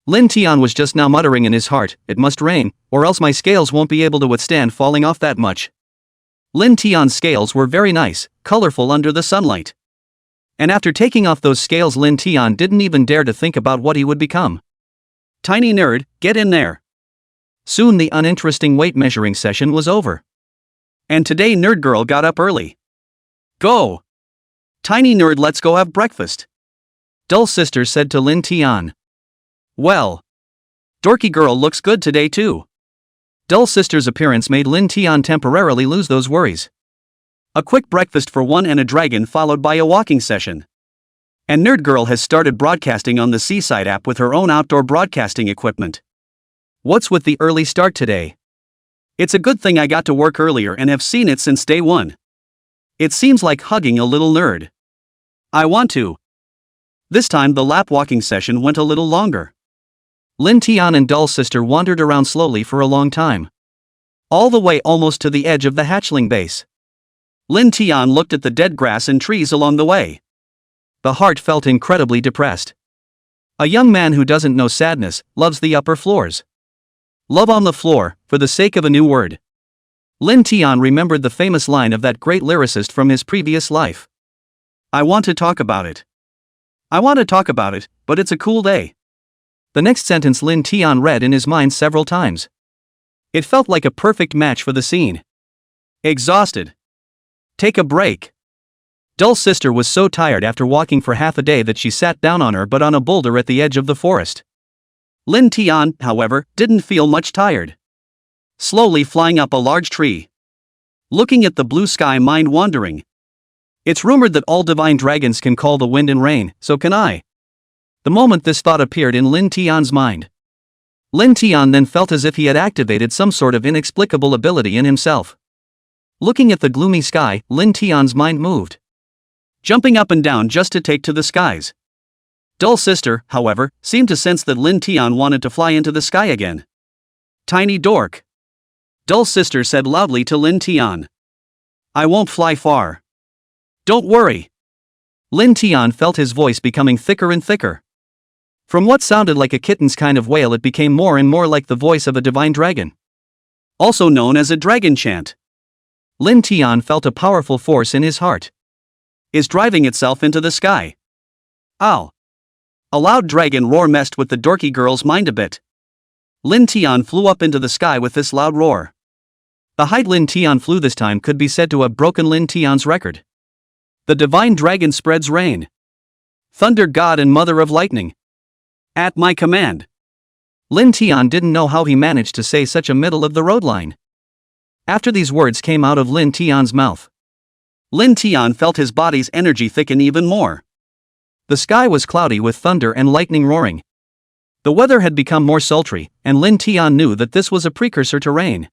Lin Tian was just now muttering in his heart, it must rain, or else my scales won't be able to withstand falling off that much. Lin Tian's scales were very nice, colorful under the sunlight. And after taking off those scales, Lin Tian didn't even dare to think about what he would become. Tiny nerd, get in there. Soon the uninteresting weight measuring session was over. And today Nerd Girl got up early. Go! Tiny nerd, let's go have breakfast. Dull Sister said to Lin Tian. Well. Dorky girl looks good today too. Dull Sister's appearance made Lin Tian temporarily lose those worries. A quick breakfast for one and a dragon followed by a walking session. And Nerd Girl has started broadcasting on the Seaside app with her own outdoor broadcasting equipment. What's with the early start today? It's a good thing I got to work earlier and have seen it since day one. It seems like hugging a little nerd. I want to. This time the lap walking session went a little longer. Lin Tian and Dull Sister wandered around slowly for a long time. All the way almost to the edge of the hatchling base. Lin Tian looked at the dead grass and trees along the way. The heart felt incredibly depressed. A young man who doesn't know sadness loves the upper floors. Love on the floor, for the sake of a new word. Lin Tian remembered the famous line of that great lyricist from his previous life. I want to talk about it. I want to talk about it, but it's a cool day. The next sentence Lin Tian read in his mind several times. It felt like a perfect match for the scene. Exhausted. Take a break. Dull Sister was so tired after walking for half a day that she sat down on her butt on a boulder at the edge of the forest. Lin Tian, however, didn't feel much tired. Slowly flying up a large tree. Looking at the blue sky, mind wandering. It's rumored that all divine dragons can call the wind and rain, so can I. The moment this thought appeared in Lin Tian's mind, Lin Tian then felt as if he had activated some sort of inexplicable ability in himself. Looking at the gloomy sky, Lin Tian's mind moved. Jumping up and down just to take to the skies. Dull Sister, however, seemed to sense that Lin Tian wanted to fly into the sky again. Tiny dork. Dull Sister said loudly to Lin Tian. I won't fly far. Don't worry. Lin Tian felt his voice becoming thicker and thicker. From what sounded like a kitten's kind of wail, it became more and more like the voice of a divine dragon. Also known as a dragon chant. Lin Tian felt a powerful force in his heart. Is driving itself into the sky. Ow. A loud dragon roar messed with the dorky girl's mind a bit. Lin Tian flew up into the sky with this loud roar. The height Lin Tian flew this time could be said to have broken Lin Tian's record. The divine dragon spreads rain. Thunder god and mother of lightning. At my command. Lin Tian didn't know how he managed to say such a middle-of-the-road line. After these words came out of Lin Tian's mouth, Lin Tian felt his body's energy thicken even more. The sky was cloudy with thunder and lightning roaring. The weather had become more sultry, and Lin Tian knew that this was a precursor to rain.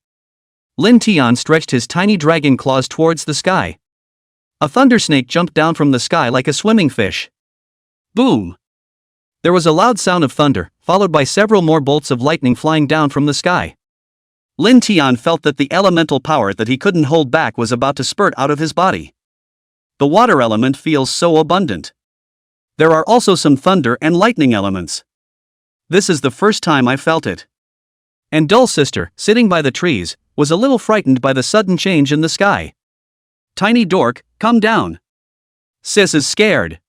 Lin Tian stretched his tiny dragon claws towards the sky. A thunder snake jumped down from the sky like a swimming fish. Boom! There was a loud sound of thunder, followed by several more bolts of lightning flying down from the sky. Lin Tian felt that the elemental power that he couldn't hold back was about to spurt out of his body. The water element feels so abundant. There are also some thunder and lightning elements. This is the first time I felt it. And Dull Sister, sitting by the trees, was a little frightened by the sudden change in the sky. Tiny Dork, come down. Sis is scared.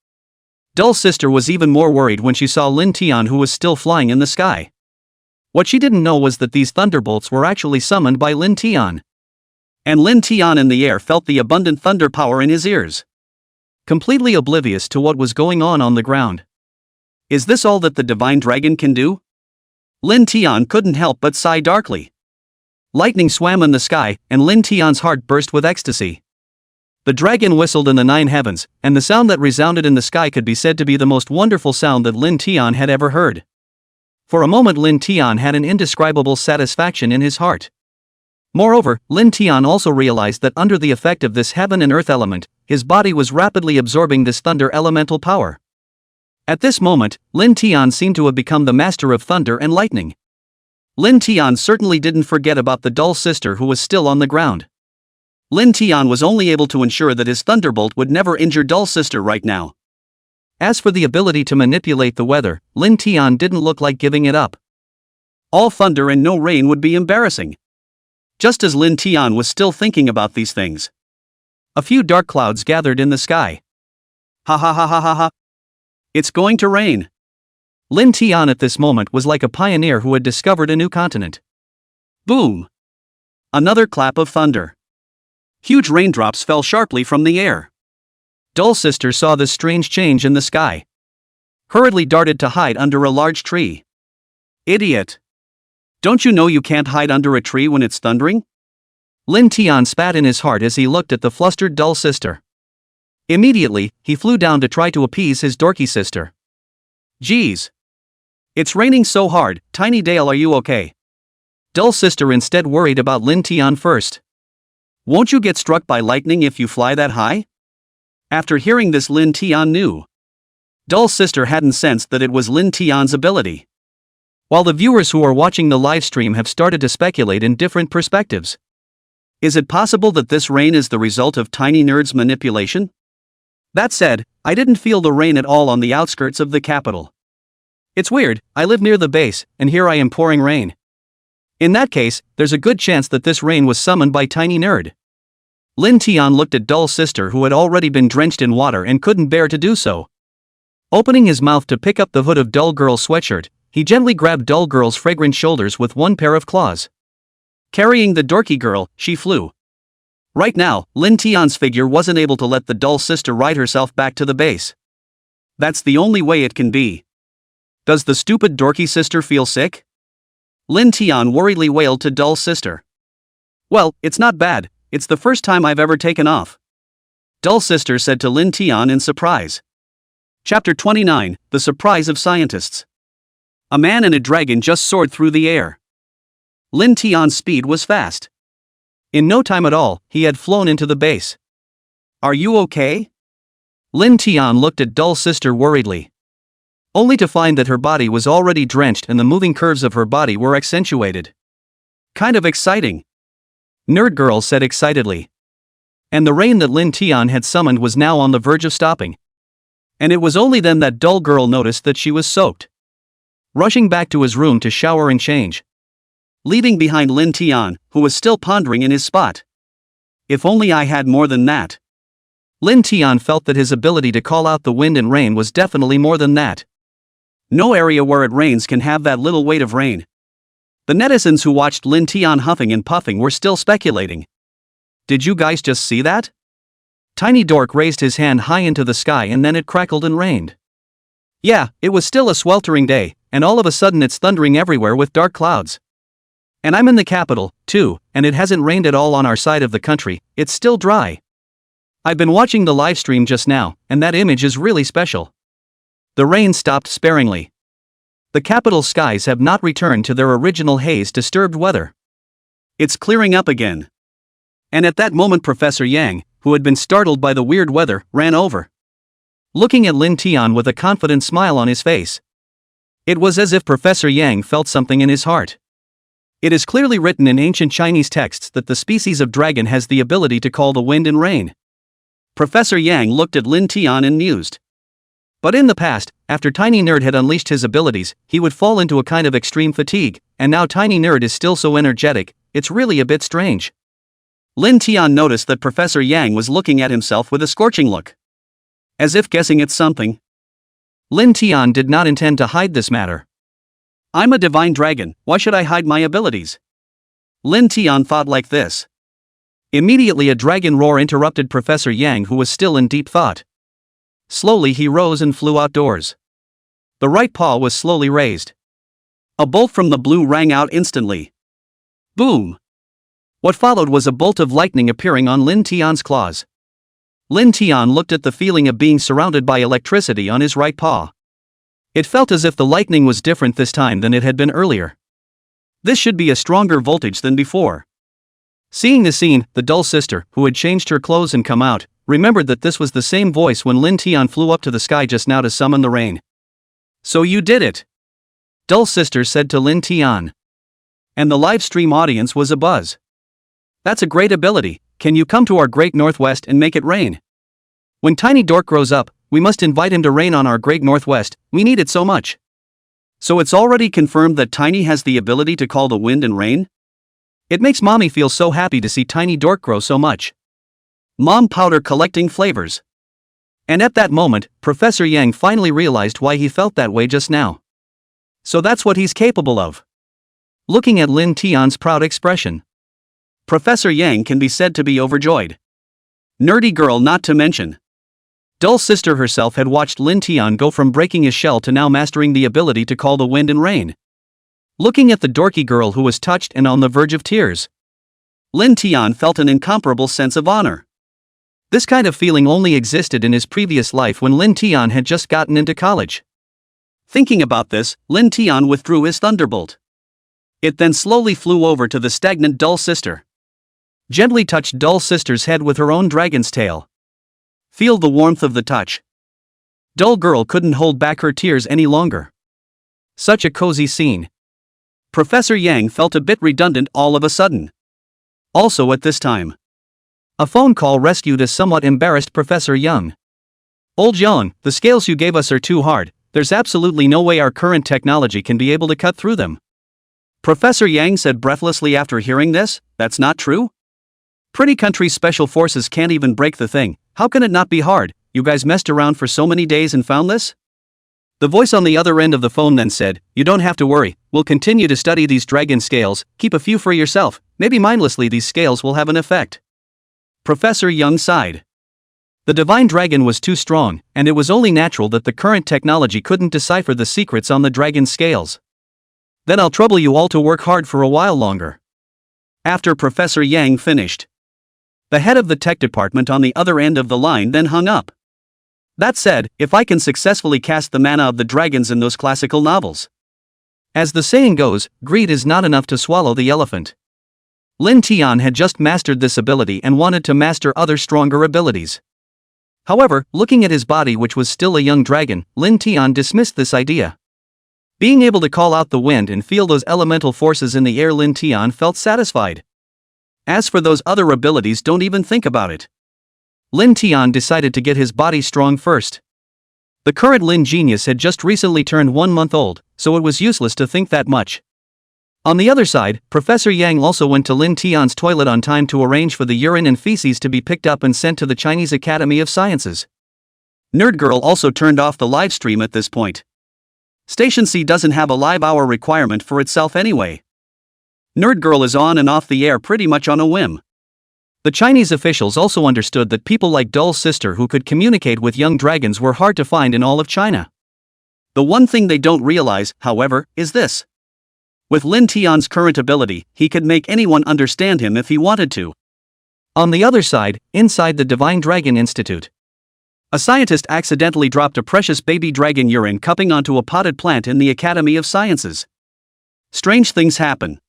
Dull Sister was even more worried when she saw Lin Tian, who was still flying in the sky. What she didn't know was that these thunderbolts were actually summoned by Lin Tian. And Lin Tian in the air felt the abundant thunder power in his ears, completely oblivious to what was going on the ground. Is this all that the divine dragon can do? Lin Tian couldn't help but sigh darkly. Lightning swam in the sky, and Lin Tian's heart burst with ecstasy. The dragon whistled in the 9 heavens, and the sound that resounded in the sky could be said to be the most wonderful sound that Lin Tian had ever heard. For a moment Lin Tian had an indescribable satisfaction in his heart. Moreover, Lin Tian also realized that under the effect of this heaven and earth element, his body was rapidly absorbing this thunder elemental power. At this moment, Lin Tian seemed to have become the master of thunder and lightning. Lin Tian certainly didn't forget about the Dull Sister, who was still on the ground. Lin Tian was only able to ensure that his thunderbolt would never injure Dull Sister right now. As for the ability to manipulate the weather, Lin Tian didn't look like giving it up. All thunder and no rain would be embarrassing. Just as Lin Tian was still thinking about these things, a few dark clouds gathered in the sky. Ha ha ha ha ha ha. It's going to rain. Lin Tian at this moment was like a pioneer who had discovered a new continent. Boom! Another clap of thunder. Huge raindrops fell sharply from the air. Dull Sister saw this strange change in the sky, hurriedly darted to hide under a large tree. Idiot! Don't you know you can't hide under a tree when it's thundering? Lin Tian spat in his heart as he looked at the flustered Dull Sister. Immediately, he flew down to try to appease his dorky sister. Geez! It's raining so hard, Tiny Dale, are you okay? Dull Sister instead worried about Lin Tian first. Won't you get struck by lightning if you fly that high? After hearing this, Lin Tian knew. Dull Sister hadn't sensed that it was Lin Tian's ability. While the viewers who are watching the live stream have started to speculate in different perspectives. Is it possible that this rain is the result of Tiny Nerd's manipulation? That said, I didn't feel the rain at all on the outskirts of the capital. It's weird, I live near the base, and here I am pouring rain. In that case, there's a good chance that this rain was summoned by Tiny Nerd. Lin Tian looked at Dull Sister, who had already been drenched in water and couldn't bear to do so. Opening his mouth to pick up the hood of Dull Girl's sweatshirt, he gently grabbed Dull Girl's fragrant shoulders with one pair of claws. Carrying the dorky girl, she flew. Right now, Lin Tian's figure wasn't able to let the Dull Sister ride herself back to the base. That's the only way it can be. Does the stupid dorky sister feel sick? Lin Tian worriedly wailed to Dull Sister. Well, it's not bad, it's the first time I've ever taken off. Dull Sister said to Lin Tian in surprise. Chapter 29, The Surprise of Scientists. A man and a dragon just soared through the air. Lin Tian's speed was fast. In no time at all, he had flown into the base. Are you okay? Lin Tian looked at Dull Sister worriedly, only to find that her body was already drenched and the moving curves of her body were accentuated. Kind of exciting. Nerd Girl said excitedly. And the rain that Lin Tian had summoned was now on the verge of stopping. And it was only then that Dull Girl noticed that she was soaked. Rushing back to his room to shower and change, leaving behind Lin Tian, who was still pondering in his spot. If only I had more than that. Lin Tian felt that his ability to call out the wind and rain was definitely more than that. No area where it rains can have that little weight of rain. The netizens who watched Lin Tian huffing and puffing were still speculating. Did you guys just see that? Tiny Dork raised his hand high into the sky and then it crackled and rained. Yeah, it was still a sweltering day, and all of a sudden it's thundering everywhere with dark clouds. And I'm in the capital, too, and it hasn't rained at all on our side of the country, it's still dry. I've been watching the live stream just now, and that image is really special. The rain stopped sparingly. The capital skies have not returned to their original haze-disturbed weather. It's clearing up again. And at that moment Professor Yang, who had been startled by the weird weather, ran over, looking at Lin Tian with a confident smile on his face. It was as if Professor Yang felt something in his heart. It is clearly written in ancient Chinese texts that the species of dragon has the ability to call the wind and rain. Professor Yang looked at Lin Tian and mused. But in the past, after Tiny Nerd had unleashed his abilities, he would fall into a kind of extreme fatigue, and now Tiny Nerd is still so energetic, it's really a bit strange. Lin Tian noticed that Professor Yang was looking at himself with a scorching look, as if guessing at something. Lin Tian did not intend to hide this matter. I'm a divine dragon, why should I hide my abilities? Lin Tian thought like this. Immediately a dragon roar interrupted Professor Yang, who was still in deep thought. Slowly he rose and flew outdoors. The right paw was slowly raised. A bolt from the blue rang out instantly. Boom! What followed was a bolt of lightning appearing on Lin Tian's claws. Lin Tian looked at the feeling of being surrounded by electricity on his right paw. It felt as if the lightning was different this time than it had been earlier. This should be a stronger voltage than before. Seeing the scene, the dull sister, who had changed her clothes and come out, remembered that this was the same voice when Lin Tian flew up to the sky just now to summon the rain. So you did it! Dull sister said to Lin Tian. And the live stream audience was abuzz. That's a great ability, can you come to our great northwest and make it rain? When Tiny Dork grows up, we must invite him to rain on our great northwest, we need it so much. So it's already confirmed that Tiny has the ability to call the wind and rain? It makes Mommy feel so happy to see Tiny Dork grow so much. Mom powder collecting flavors. And at that moment, Professor Yang finally realized why he felt that way just now. So that's what he's capable of. Looking at Lin Tian's proud expression, Professor Yang can be said to be overjoyed. Nerdy girl not to mention. Dull sister herself had watched Lin Tian go from breaking his shell to now mastering the ability to call the wind and rain. Looking at the dorky girl who was touched and on the verge of tears, Lin Tian felt an incomparable sense of honor. This kind of feeling only existed in his previous life when Lin Tian had just gotten into college. Thinking about this, Lin Tian withdrew his thunderbolt. It then slowly flew over to the stagnant dull sister. Gently touched dull sister's head with her own dragon's tail. Feel the warmth of the touch. Dull girl couldn't hold back her tears any longer. Such a cozy scene. Professor Yang felt a bit redundant all of a sudden. Also at this time, a phone call rescued a somewhat embarrassed Professor Yang. Old Yang, the scales you gave us are too hard, there's absolutely no way our current technology can be able to cut through them. Professor Yang said breathlessly after hearing this, that's not true? Pretty country's special forces can't even break the thing, how can it not be hard, you guys messed around for so many days and found this? The voice on the other end of the phone then said, you don't have to worry, we'll continue to study these dragon scales, keep a few for yourself, maybe mindlessly these scales will have an effect. Professor Yang sighed. The divine dragon was too strong, and it was only natural that the current technology couldn't decipher the secrets on the dragon scales. Then I'll trouble you all to work hard for a while longer. After Professor Yang finished, the head of the tech department on the other end of the line then hung up. That said, if I can successfully cast the mana of the dragons in those classical novels. As the saying goes, greed is not enough to swallow the elephant. Lin Tian had just mastered this ability and wanted to master other stronger abilities. However, looking at his body, which was still a young dragon, Lin Tian dismissed this idea. Being able to call out the wind and feel those elemental forces in the air, Lin Tian felt satisfied. As for those other abilities, don't even think about it. Lin Tian decided to get his body strong first. The current Lin genius had just recently turned 1 month old, so it was useless to think that much. On the other side, Professor Yang also went to Lin Tian's toilet on time to arrange for the urine and feces to be picked up and sent to the Chinese Academy of Sciences. Nerd Girl also turned off the live stream at this point. Station C doesn't have a live hour requirement for itself anyway. Nerd Girl is on and off the air pretty much on a whim. The Chinese officials also understood that people like Dull Sister who could communicate with young dragons were hard to find in all of China. The one thing they don't realize, however, is this. With Lin Tian's current ability, he could make anyone understand him if he wanted to. On the other side, inside the Divine Dragon Institute, a scientist accidentally dropped a precious baby dragon urine cupping onto a potted plant in the Academy of Sciences. Strange things happen.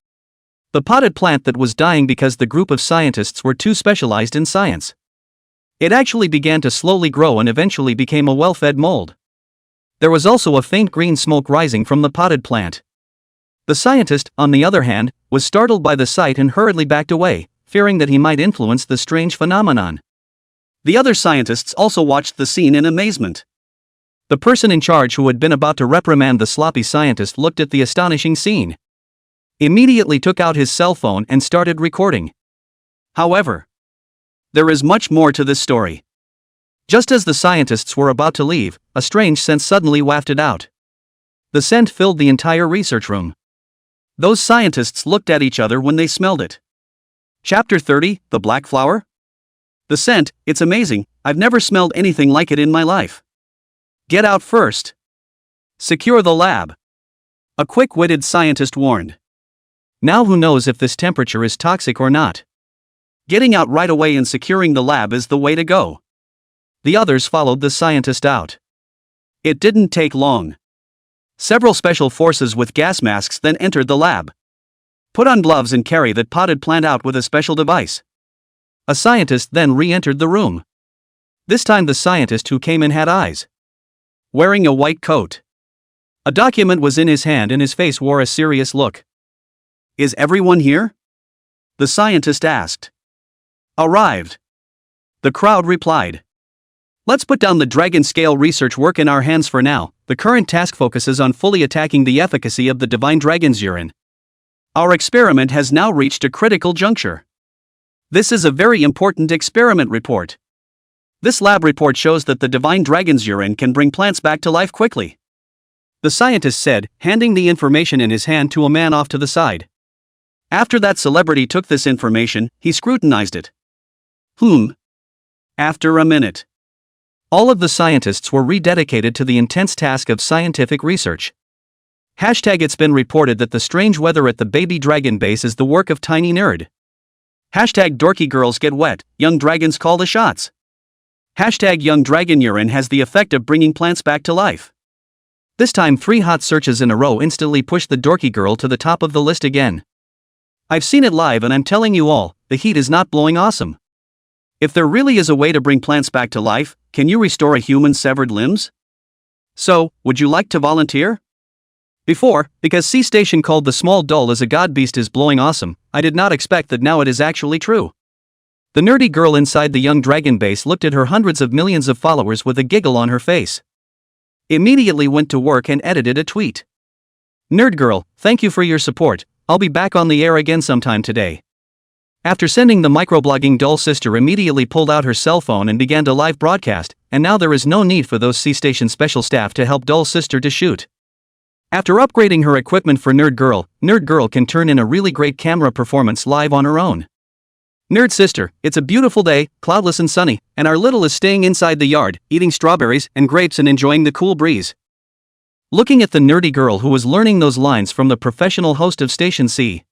The potted plant that was dying because the group of scientists were too specialized in science. It actually began to slowly grow and eventually became a well-fed mold. There was also a faint green smoke rising from the potted plant. The scientist, on the other hand, was startled by the sight and hurriedly backed away, fearing that he might influence the strange phenomenon. The other scientists also watched the scene in amazement. The person in charge, who had been about to reprimand the sloppy scientist, looked at the astonishing scene. Immediately took out his cell phone and started recording. However, there is much more to this story. Just as the scientists were about to leave, a strange scent suddenly wafted out. The scent filled the entire research room. Those scientists looked at each other when they smelled it. Chapter 30, The Black Flower? The scent, it's amazing, I've never smelled anything like it in my life. Get out first. Secure the lab. A quick-witted scientist warned. Now who knows if this temperature is toxic or not? Getting out right away and securing the lab is the way to go. The others followed the scientist out. It didn't take long. Several special forces with gas masks then entered the lab. Put on gloves and carry that potted plant out with a special device. A scientist then re-entered the room. This time the scientist who came in had eyes. Wearing a white coat. A document was in his hand and his face wore a serious look. Is everyone here? The scientist asked. Arrived. The crowd replied. Let's put down the dragon scale research work in our hands for now. The current task focuses on fully attacking the efficacy of the divine dragon's urine. Our experiment has now reached a critical juncture. This is a very important experiment report. This lab report shows that the divine dragon's urine can bring plants back to life quickly. The scientist said, handing the information in his hand to a man off to the side. After that celebrity took this information, he scrutinized it. After a minute, all of the scientists were rededicated to the intense task of scientific research. It's been reported that the strange weather at the baby dragon base is the work of Tiny Nerd. Dorky girls get wet, young dragons call the shots. Young dragon urine has the effect of bringing plants back to life. This time 3 hot searches in a row instantly pushed the dorky girl to the top of the list again. I've seen it live and I'm telling you all, the heat is not blowing awesome. If there really is a way to bring plants back to life, can you restore a human's severed limbs? So, would you like to volunteer? Before, because C-Station called the small doll as a god beast is blowing awesome, I did not expect that now it is actually true. The nerdy girl inside the young dragon base looked at her hundreds of millions of followers with a giggle on her face. Immediately went to work and edited a tweet. Nerd girl, thank you for your support, I'll be back on the air again sometime today. After sending the microblogging, doll sister immediately pulled out her cell phone and began to live broadcast, and now there is no need for those C-Station special staff to help doll sister to shoot. After upgrading her equipment for Nerd Girl can turn in a really great camera performance live on her own. Nerd sister, it's a beautiful day, cloudless and sunny, and our little is staying inside the yard, eating strawberries and grapes and enjoying the cool breeze. Looking at the nerdy girl who was learning those lines from the professional host of Station C.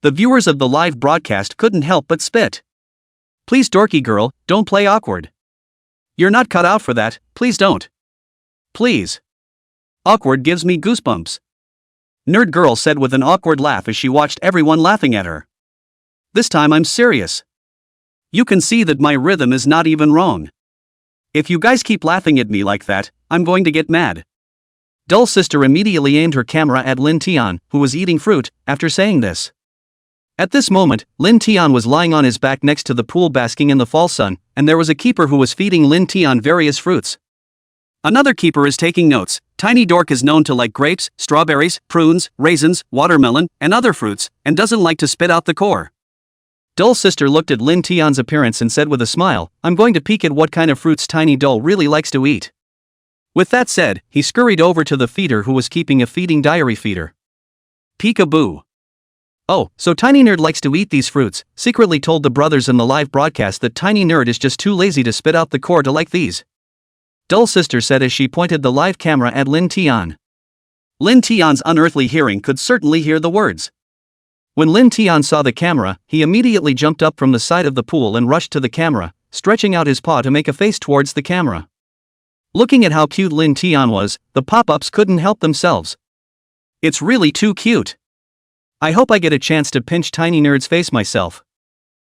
The viewers of the live broadcast couldn't help but spit. Please dorky girl, don't play awkward. You're not cut out for that, please don't. Please. Awkward gives me goosebumps. Nerd girl said with an awkward laugh as she watched everyone laughing at her. This time I'm serious. You can see that my rhythm is not even wrong. If you guys keep laughing at me like that, I'm going to get mad. Dull sister immediately aimed her camera at Lin Tian, who was eating fruit, after saying this. At this moment, Lin Tian was lying on his back next to the pool basking in the fall sun, and there was a keeper who was feeding Lin Tian various fruits. Another keeper is taking notes. Tiny Dork is known to like grapes, strawberries, prunes, raisins, watermelon, and other fruits, and doesn't like to spit out the core. Dull sister looked at Lin Tian's appearance and said with a smile, I'm going to peek at what kind of fruits Tiny Doll really likes to eat. With that said, he scurried over to the feeder who was keeping a feeding diary feeder. Peekaboo. Oh, so Tiny Nerd likes to eat these fruits, secretly told the brothers in the live broadcast that Tiny Nerd is just too lazy to spit out the core to like these. Dull sister said as she pointed the live camera at Lin Tian. Lin Tian's unearthly hearing could certainly hear the words. When Lin Tian saw the camera, he immediately jumped up from the side of the pool and rushed to the camera, stretching out his paw to make a face towards the camera. Looking at how cute Lin Tian was, the pop-ups couldn't help themselves. It's really too cute. I hope I get a chance to pinch Tiny Nerd's face myself.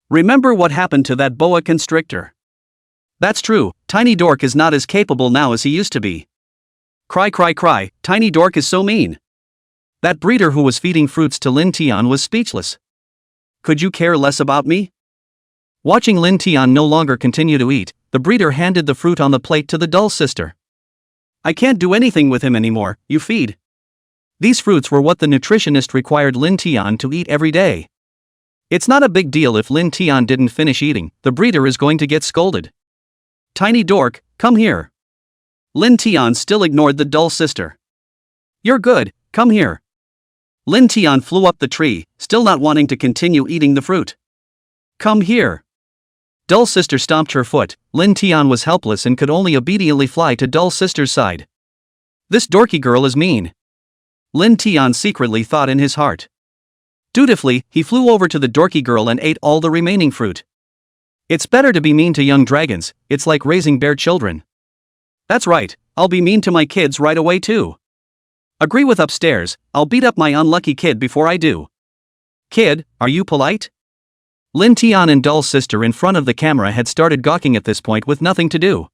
Remember what happened to that boa constrictor? That's true, Tiny Dork is not as capable now as he used to be. Cry cry cry, Tiny Dork is so mean. That breeder who was feeding fruits to Lin Tian was speechless. Could you care less about me? Watching Lin Tian no longer continue to eat, the breeder handed the fruit on the plate to the dull sister. I can't do anything with him anymore, you feed. These fruits were what the nutritionist required Lin Tian to eat every day. It's not a big deal if Lin Tian didn't finish eating, the breeder is going to get scolded. Tiny dork, come here. Lin Tian still ignored the dull sister. You're good, come here. Lin Tian flew up the tree, still not wanting to continue eating the fruit. Come here. Dull sister stomped her foot. Lin Tian was helpless and could only obediently fly to dull sister's side. This dorky girl is mean. Lin Tian secretly thought in his heart. Dutifully, he flew over to the dorky girl and ate all the remaining fruit. It's better to be mean to young dragons, it's like raising bear children. That's right, I'll be mean to my kids right away too. Agree with upstairs, I'll beat up my unlucky kid before I do. Kid, are you polite? Lin Tian and Dull's sister in front of the camera had started gawking at this point with nothing to do.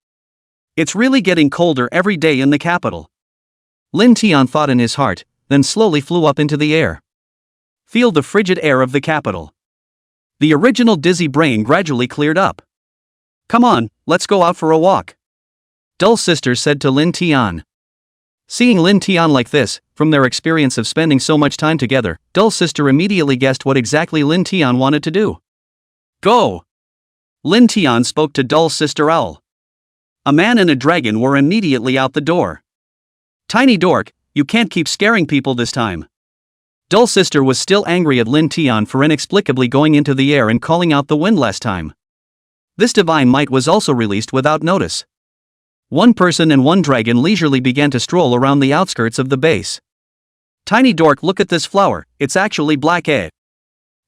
It's really getting colder every day in the capital. Lin Tian thought in his heart, then slowly flew up into the air. Feel the frigid air of the capital. The original dizzy brain gradually cleared up. Come on, let's go out for a walk. Dull's sister said to Lin Tian. Seeing Lin Tian like this, from their experience of spending so much time together, Dull's sister immediately guessed what exactly Lin Tian wanted to do. Go! Lin Tian spoke to Dull's sister Owl. A man and a dragon were immediately out the door. Tiny dork, you can't keep scaring people this time. Dull's sister was still angry at Lin Tian for inexplicably going into the air and calling out the wind last time. This divine might was also released without notice. One person and one dragon leisurely began to stroll around the outskirts of the base. Tiny dork, look at this flower, it's actually black egg.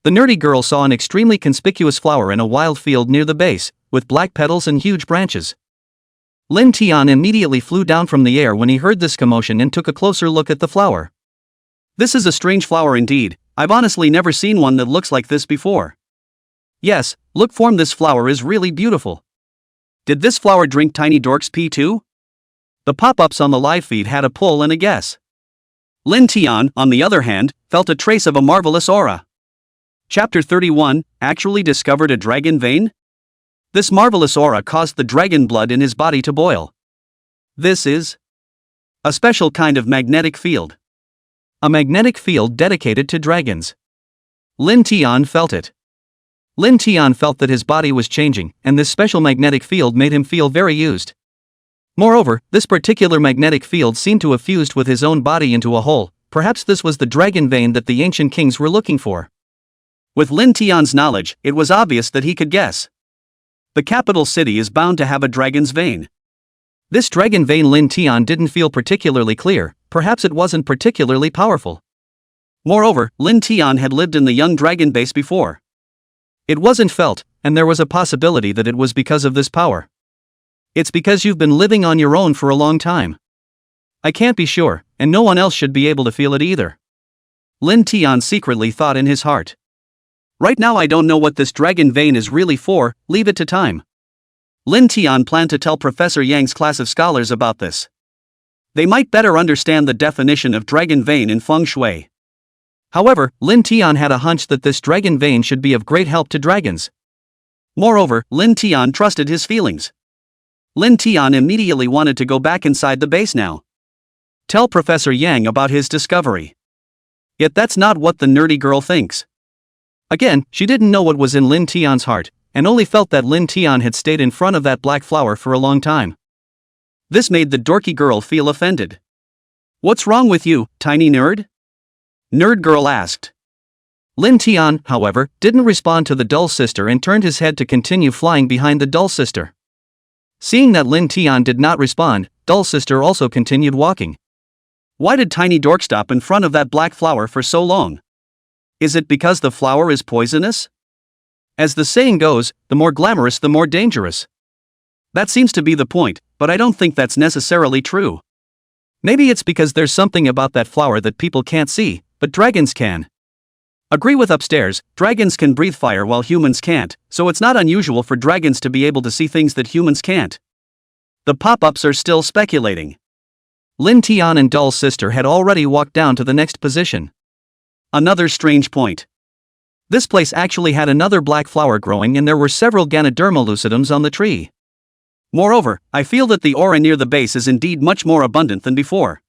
The nerdy girl saw an extremely conspicuous flower in a wild field near the base, with black petals and huge branches. Lin Tian immediately flew down from the air when he heard this commotion and took a closer look at the flower. This is a strange flower indeed, I've honestly never seen one that looks like this before. Yes, look, form, this flower is really beautiful. Did this flower drink Tiny Dork's pee too? The pop-ups on the live feed had a pull and a guess. Lin Tian, on the other hand, felt a trace of a marvelous aura. Chapter 31, actually discovered a dragon vein? This marvelous aura caused the dragon blood in his body to boil. This is a special kind of magnetic field. A magnetic field dedicated to dragons. Lin Tian felt it. Lin Tian felt that his body was changing, and this special magnetic field made him feel very used. Moreover, this particular magnetic field seemed to have fused with his own body into a whole. Perhaps this was the dragon vein that the ancient kings were looking for. With Lin Tian's knowledge, it was obvious that he could guess. The capital city is bound to have a dragon's vein. This dragon vein, Lin Tian didn't feel particularly clear, perhaps it wasn't particularly powerful. Moreover, Lin Tian had lived in the young dragon base before. It wasn't felt, and there was a possibility that it was because of this power. It's because you've been living on your own for a long time. I can't be sure, and no one else should be able to feel it either. Lin Tian secretly thought in his heart. Right now I don't know what this dragon vein is really for, leave it to time. Lin Tian planned to tell Professor Yang's class of scholars about this. They might better understand the definition of dragon vein in feng shui. However, Lin Tian had a hunch that this dragon vein should be of great help to dragons. Moreover, Lin Tian trusted his feelings. Lin Tian immediately wanted to go back inside the base now. Tell Professor Yang about his discovery. Yet that's not what the nerdy girl thinks. Again, she didn't know what was in Lin Tian's heart, and only felt that Lin Tian had stayed in front of that black flower for a long time. This made the dorky girl feel offended. What's wrong with you, tiny nerd? Nerd girl asked. Lin Tian, however, didn't respond to the dull sister and turned his head to continue flying behind the dull sister. Seeing that Lin Tian did not respond, dull sister also continued walking. Why did Tiny Dork stop in front of that black flower for so long? Is it because the flower is poisonous? As the saying goes, the more glamorous the more dangerous. That seems to be the point, but I don't think that's necessarily true. Maybe it's because there's something about that flower that people can't see, but dragons can. Agree with upstairs, dragons can breathe fire while humans can't, so it's not unusual for dragons to be able to see things that humans can't. The pop-ups are still speculating. Lin Tian and Dull's sister had already walked down to the next position. Another strange point. This place actually had another black flower growing and there were several Ganoderma lucidums on the tree. Moreover, I feel that the aura near the base is indeed much more abundant than before.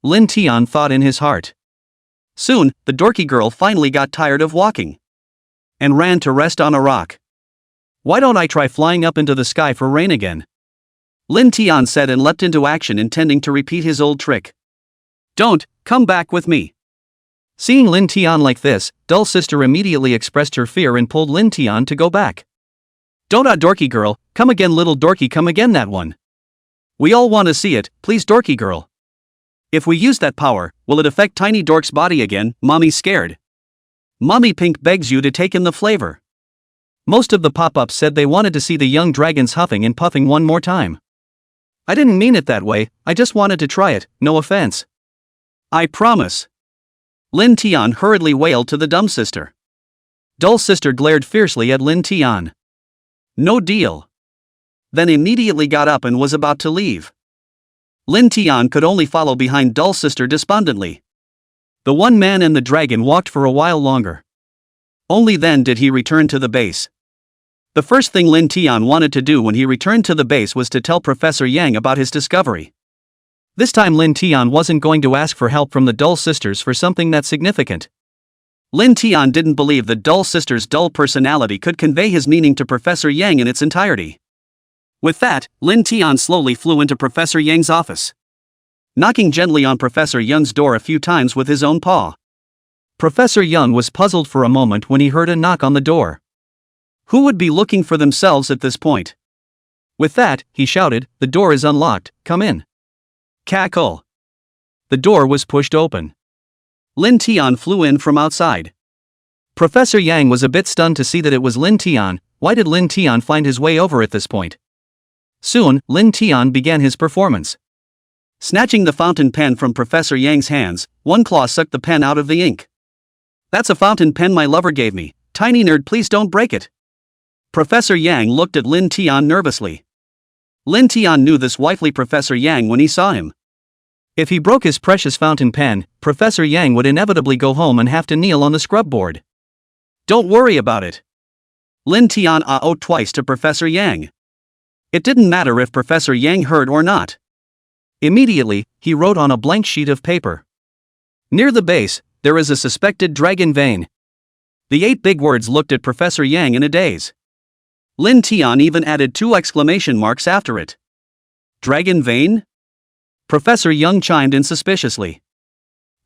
Lin Tian thought in his heart. Soon, the dorky girl finally got tired of walking and ran to rest on a rock. Why don't I try flying up into the sky for rain again? Lin Tian said and leapt into action, intending to repeat his old trick. Don't, come back with me. Seeing Lin Tian like this, Dull Sister immediately expressed her fear and pulled Lin Tian to go back. Don't, dorky girl, come again, little dorky, come again, that one. We all want to see it, please, dorky girl. If we use that power, will it affect Tiny Dork's body again? Mommy's scared. Mommy Pink begs you to take in the flavor. Most of the pop-ups said they wanted to see the young dragons huffing and puffing one more time. I didn't mean it that way, I just wanted to try it, no offense. I promise. Lin Tian hurriedly wailed to the dumb sister. Dull Sister glared fiercely at Lin Tian. No deal. Then immediately got up and was about to leave. Lin Tian could only follow behind Dull Sister despondently. The one man and the dragon walked for a while longer. Only then did he return to the base. The first thing Lin Tian wanted to do when he returned to the base was to tell Professor Yang about his discovery. This time Lin Tian wasn't going to ask for help from the Dull Sisters for something that significant. Lin Tian didn't believe the Dull Sisters' dull personality could convey his meaning to Professor Yang in its entirety. With that, Lin Tian slowly flew into Professor Yang's office, knocking gently on Professor Young's door a few times with his own paw. Professor Young was puzzled for a moment when he heard a knock on the door. Who would be looking for themselves at this point? With that, he shouted, "The door is unlocked, come in." Cackle. The door was pushed open. Lin Tian flew in from outside. Professor Yang was a bit stunned to see that it was Lin Tian. Why did Lin Tian find his way over at this point? Soon, Lin Tian began his performance. Snatching the fountain pen from Professor Yang's hands, one claw sucked the pen out of the ink. That's a fountain pen my lover gave me. Tiny nerd, please don't break it. Professor Yang looked at Lin Tian nervously. Lin Tian knew this wifely Professor Yang when he saw him. If he broke his precious fountain pen, Professor Yang would inevitably go home and have to kneel on the scrub board. Don't worry about it. Lin Tian ah-oh'd twice to Professor Yang. It didn't matter if Professor Yang heard or not. Immediately, he wrote on a blank sheet of paper. Near the base, there is a suspected dragon vein. The 8 big words looked at Professor Yang in a daze. Lin Tian even added 2 exclamation marks after it. Dragon vein? Professor Young chimed in suspiciously.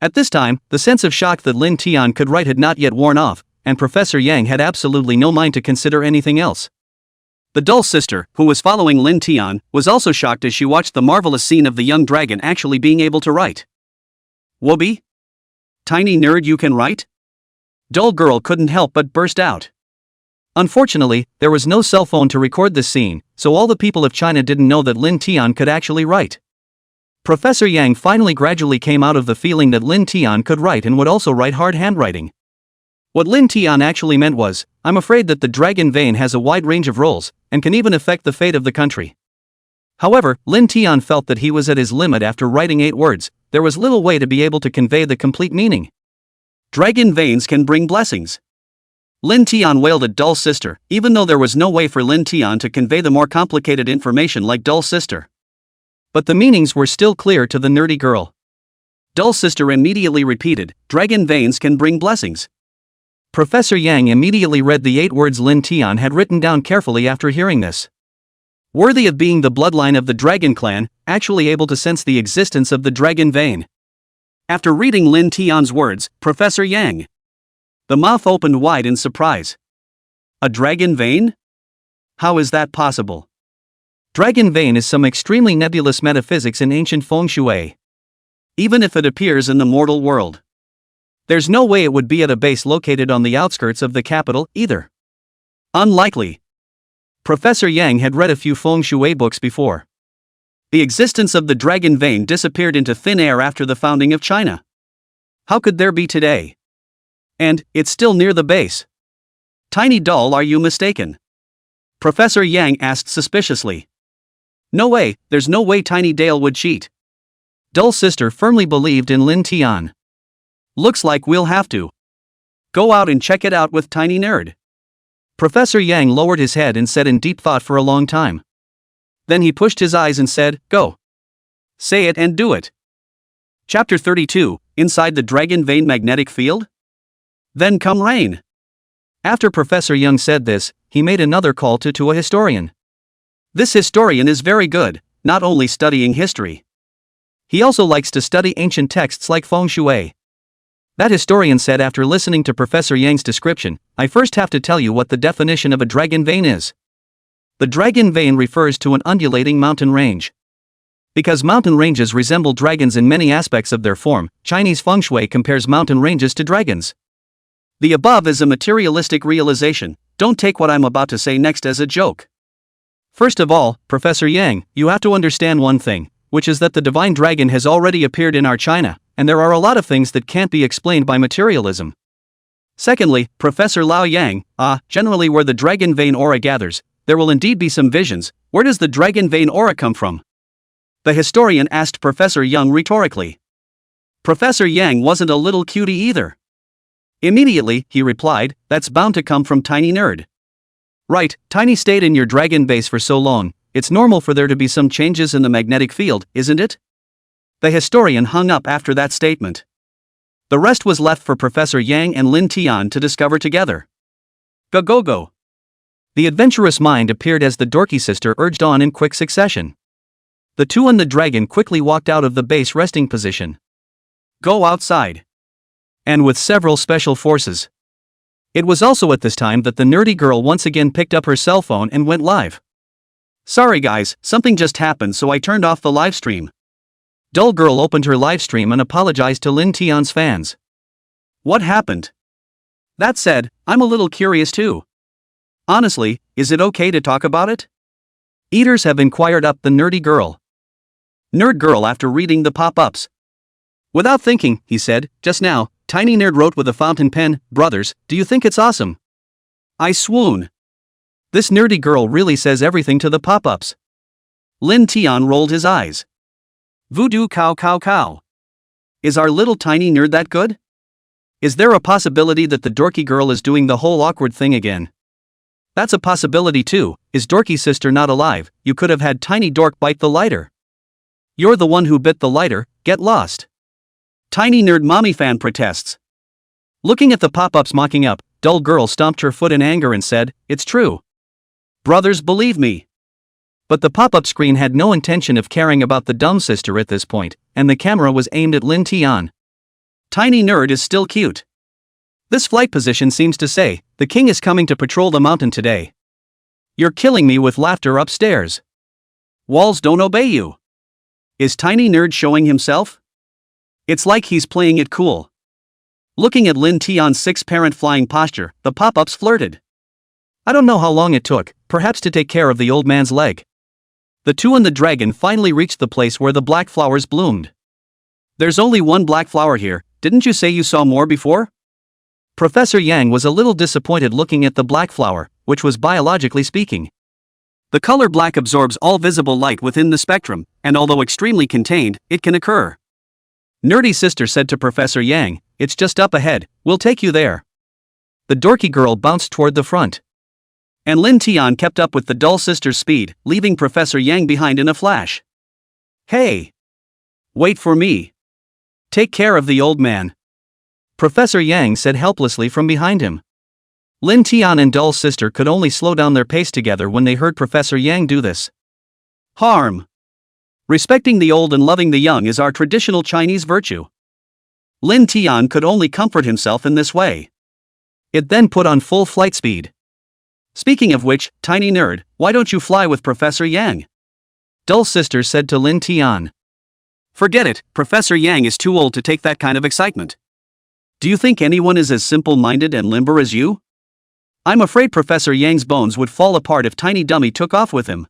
At this time, the sense of shock that Lin Tian could write had not yet worn off, and Professor Yang had absolutely no mind to consider anything else. The Dull Sister, who was following Lin Tian, was also shocked as she watched the marvelous scene of the young dragon actually being able to write. Whoopee? Tiny nerd, you can write? Dull girl couldn't help but burst out. Unfortunately, there was no cell phone to record this scene, so all the people of China didn't know that Lin Tian could actually write. Professor Yang finally gradually came out of the feeling that Lin Tian could write and would also write hard handwriting. What Lin Tian actually meant was, I'm afraid that the dragon vein has a wide range of roles, and can even affect the fate of the country. However, Lin Tian felt that he was at his limit after writing 8 words, there was little way to be able to convey the complete meaning. Dragon veins can bring blessings. Lin Tian wailed at Dull Sister, even though there was no way for Lin Tian to convey the more complicated information like Dull Sister. But the meanings were still clear to the nerdy girl. Dull Sister immediately repeated, dragon veins can bring blessings. Professor Yang immediately read the 8 words Lin Tian had written down carefully after hearing this. Worthy of being the bloodline of the dragon clan, actually able to sense the existence of the dragon vein. After reading Lin Tian's words, Professor Yang, the mouth opened wide in surprise. A dragon vein? How is that possible? Dragon vein is some extremely nebulous metaphysics in ancient feng shui. Even if it appears in the mortal world, there's no way it would be at a base located on the outskirts of the capital, either. Unlikely. Professor Yang had read a few feng shui books before. The existence of the dragon vein disappeared into thin air after the founding of China. How could there be today? And, it's still near the base. Tiny doll, are you mistaken? Professor Yang asked suspiciously. No way, there's no way Tiny Dale would cheat. Dull Sister firmly believed in Lin Tian. Looks like we'll have to go out and check it out with Tiny Nerd. Professor Yang lowered his head and sat in deep thought for a long time. Then he pushed his eyes and said, "Go. Say it and do it." Chapter 32, Inside the Dragon Vein Magnetic Field? Then come rain. After Professor Young said this, he made another call to a historian. This historian is very good, not only studying history. He also likes to study ancient texts like feng shui. That historian said after listening to Professor Yang's description, "I first have to tell you what the definition of a dragon vein is. The dragon vein refers to an undulating mountain range. Because mountain ranges resemble dragons in many aspects of their form, Chinese feng shui compares mountain ranges to dragons. The above is a materialistic realization. Don't take what I'm about to say next as a joke. First of all, Professor Yang, you have to understand one thing, which is that the divine dragon has already appeared in our China, and there are a lot of things that can't be explained by materialism. Secondly, Professor Lao Yang, generally where the dragon vein aura gathers, there will indeed be some visions. Where does the dragon vein aura come from?" The historian asked Professor Young rhetorically. Professor Yang wasn't a little cutie either. Immediately, he replied, "That's bound to come from Tiny Nerd. Right, Tiny stayed in your dragon base for so long, it's normal for there to be some changes in the magnetic field, isn't it?" The historian hung up after that statement. The rest was left for Professor Yang and Lin Tian to discover together. Go. The adventurous mind appeared as the dorky sister urged on in quick succession. The two and the dragon quickly walked out of the base resting position. Go outside. And with several special forces. It was also at this time that the nerdy girl once again picked up her cell phone and went live. "Sorry guys, something just happened so I turned off the live stream." Dull girl opened her live stream and apologized to Lin Tian's fans. "What happened?" That said, I'm a little curious too. Honestly, is it okay to talk about it? Eaters have inquired up the nerdy girl. Nerd girl after reading the pop-ups. Without thinking, he said, "Just now, Tiny Nerd wrote with a fountain pen, 'Brothers, do you think it's awesome?' I swoon. This nerdy girl really says everything to the pop-ups." Lin Tian rolled his eyes. Voodoo cow. Is our little tiny nerd that good? Is there a possibility that the dorky girl is doing the whole awkward thing again? That's a possibility too. Is dorky sister not alive? You could have had tiny dork bite the lighter. You're the one who bit the lighter, get lost. Tiny nerd mommy fan protests. Looking at the pop-ups mocking up, dull girl stomped her foot in anger and said, "It's true. Brothers, believe me." But the pop-up screen had no intention of caring about the dumb sister at this point, and the camera was aimed at Lin Tian. Tiny nerd is still cute. This flight position seems to say, "The king is coming to patrol the mountain today." You're killing me with laughter upstairs. Walls don't obey you. Is Tiny Nerd showing himself? It's like he's playing it cool. Looking at Lin Tian's six-parent flying posture, the pop-ups flirted. I don't know how long it took, perhaps to take care of the old man's leg. The two and the dragon finally reached the place where the black flowers bloomed. There's only one black flower here, didn't you say you saw more before? Professor Yang was a little disappointed looking at the black flower, which was biologically speaking. The color black absorbs all visible light within the spectrum, and although extremely contained, it can occur. Nerdy sister said to Professor Yang, "It's just up ahead, we'll take you there." The dorky girl bounced toward the front. And Lin Tian kept up with the dull sister's speed, leaving Professor Yang behind in a flash. Hey! Wait for me. Take care of the old man. Professor Yang said helplessly from behind him. Lin Tian and dull sister could only slow down their pace together when they heard Professor Yang do this. Harm. Respecting the old and loving the young is our traditional Chinese virtue. Lin Tian could only comfort himself in this way. It then put on full flight speed. Speaking of which, Tiny Nerd, why don't you fly with Professor Yang? Dull sister said to Lin Tian. Forget it, Professor Yang is too old to take that kind of excitement. Do you think anyone is as simple-minded and limber as you? I'm afraid Professor Yang's bones would fall apart if Tiny Dummy took off with him.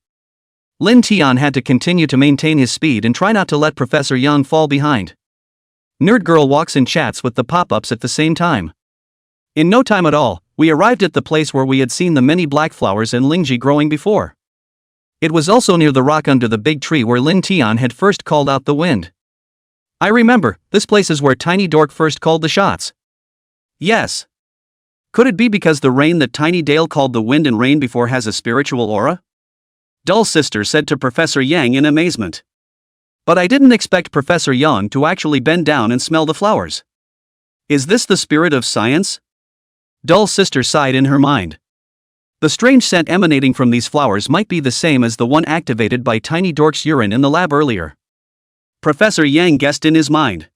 Lin Tian had to continue to maintain his speed and try not to let Professor Yang fall behind. Nerd Girl walks and chats with the pop-ups at the same time. In no time at all, we arrived at the place where we had seen the many black flowers and Lingji growing before. It was also near the rock under the big tree where Lin Tian had first called out the wind. I remember, this place is where Tiny Dork first called the shots. Yes. Could it be because the rain that Tiny Dale called the wind and rain before has a spiritual aura? Dull Sister said to Professor Yang in amazement. But I didn't expect Professor Yang to actually bend down and smell the flowers. Is this the spirit of science? Dull Sister sighed in her mind. The strange scent emanating from these flowers might be the same as the one activated by Tiny Dork's urine in the lab earlier. Professor Yang guessed in his mind.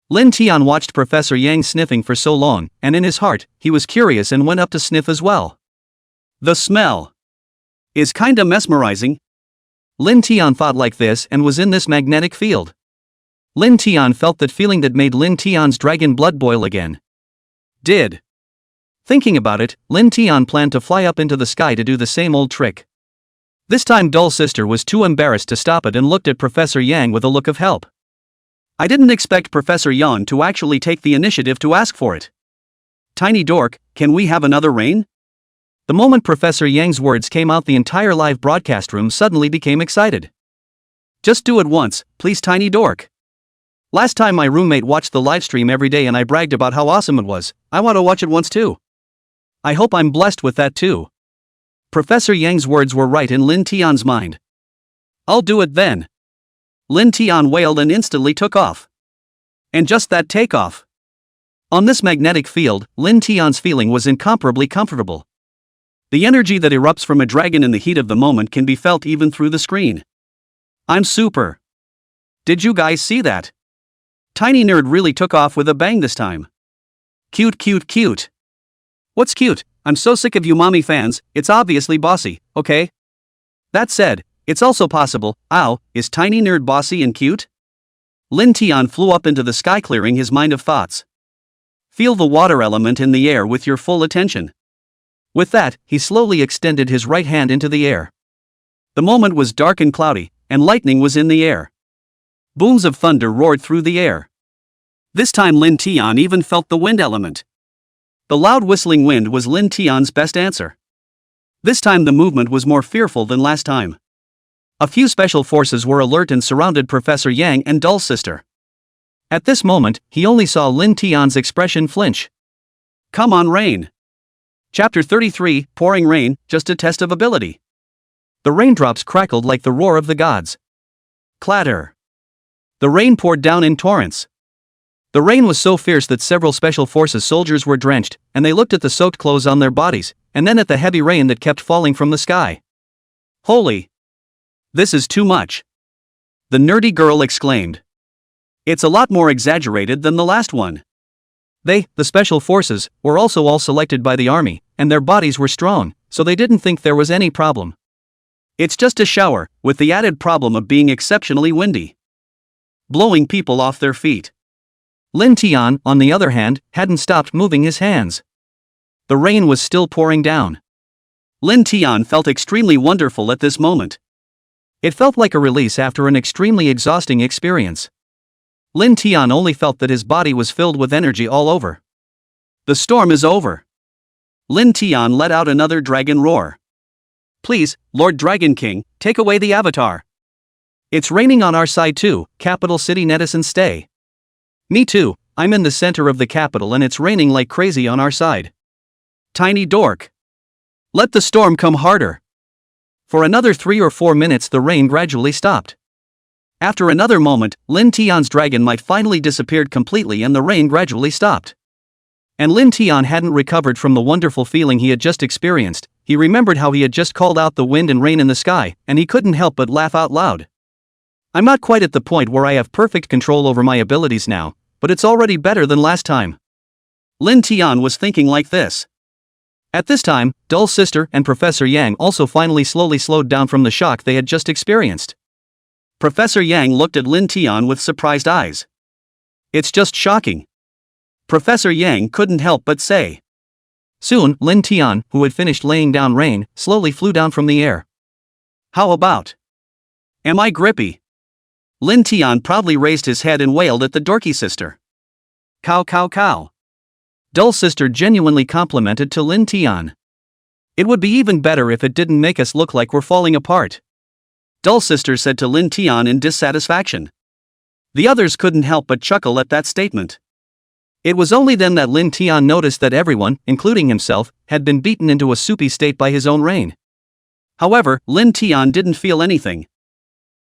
Lin Tian watched Professor Yang sniffing for so long, and in his heart, he was curious and went up to sniff as well. The smell is kinda mesmerizing. Lin Tian thought like this and was in this magnetic field. Lin Tian felt that feeling that made Lin Tian's dragon blood boil again. Did. Thinking about it, Lin Tian planned to fly up into the sky to do the same old trick. This time Dull Sister was too embarrassed to stop it and looked at Professor Yang with a look of help. I didn't expect Professor Yang to actually take the initiative to ask for it. Tiny Dork, can we have another rain? The moment Professor Yang's words came out, the entire live broadcast room suddenly became excited. Just do it once, please, Tiny Dork. Last time my roommate watched the livestream every day and I bragged about how awesome it was. I want to watch it once too. I hope I'm blessed with that too. Professor Yang's words were right in Lin Tian's mind. I'll do it then. Lin Tian wailed and instantly took off. And just that takeoff. On this magnetic field, Lin Tian's feeling was incomparably comfortable. The energy that erupts from a dragon in the heat of the moment can be felt even through the screen. I'm super. Did you guys see that? Tiny Nerd really took off with a bang this time. Cute, cute, cute. What's cute? I'm so sick of you mommy fans, it's obviously bossy, okay? That said, it's also possible, is Tiny Nerd bossy and cute? Lin Tian flew up into the sky, clearing his mind of thoughts. Feel the water element in the air with your full attention. With that, he slowly extended his right hand into the air. The moment was dark and cloudy, and lightning was in the air. Booms of thunder roared through the air. This time Lin Tian even felt the wind element. The loud whistling wind was Lin Tian's best answer. This time the movement was more fearful than last time. A few special forces were alert and surrounded Professor Yang and Dull Sister. At this moment, he only saw Lin Tian's expression flinch. Come on, rain. Chapter 33, Pouring Rain, just a test of ability. The raindrops crackled like the roar of the gods. Clatter. The rain poured down in torrents. The rain was so fierce that several special forces soldiers were drenched, and they looked at the soaked clothes on their bodies, and then at the heavy rain that kept falling from the sky. Holy! This is too much. The nerdy girl exclaimed. It's a lot more exaggerated than the last one. They, the special forces, were also all selected by the army, and their bodies were strong, so they didn't think there was any problem. It's just a shower, with the added problem of being exceptionally windy. Blowing people off their feet. Lin Tian, on the other hand, hadn't stopped moving his hands. The rain was still pouring down. Lin Tian felt extremely wonderful at this moment. It felt like a release after an extremely exhausting experience. Lin Tian only felt that his body was filled with energy all over. The storm is over. Lin Tian let out another dragon roar. Please, Lord Dragon King, take away the avatar. It's raining on our side too, capital city netizens stay. Me too, I'm in the center of the capital and it's raining like crazy on our side. Tiny Dork. Let the storm come harder. For another 3 or 4 minutes the rain gradually stopped. After another moment, Lin Tian's dragon might finally disappeared completely and the rain gradually stopped. And Lin Tian hadn't recovered from the wonderful feeling he had just experienced. He remembered how he had just called out the wind and rain in the sky, and he couldn't help but laugh out loud. I'm not quite at the point where I have perfect control over my abilities now, but it's already better than last time. Lin Tian was thinking like this. At this time, Dull Sister and Professor Yang also finally slowly slowed down from the shock they had just experienced. Professor Yang looked at Lin Tian with surprised eyes. It's just shocking. Professor Yang couldn't help but say. Soon, Lin Tian, who had finished laying down rain, slowly flew down from the air. How about? Am I grippy? Lin Tian proudly raised his head and wailed at the dorky sister. Cow cow cow. Dull Sister genuinely complimented to Lin Tian. It would be even better if it didn't make us look like we're falling apart. Dull Sister said to Lin Tian in dissatisfaction. The others couldn't help but chuckle at that statement. It was only then that Lin Tian noticed that everyone, including himself, had been beaten into a soupy state by his own rain. However, Lin Tian didn't feel anything.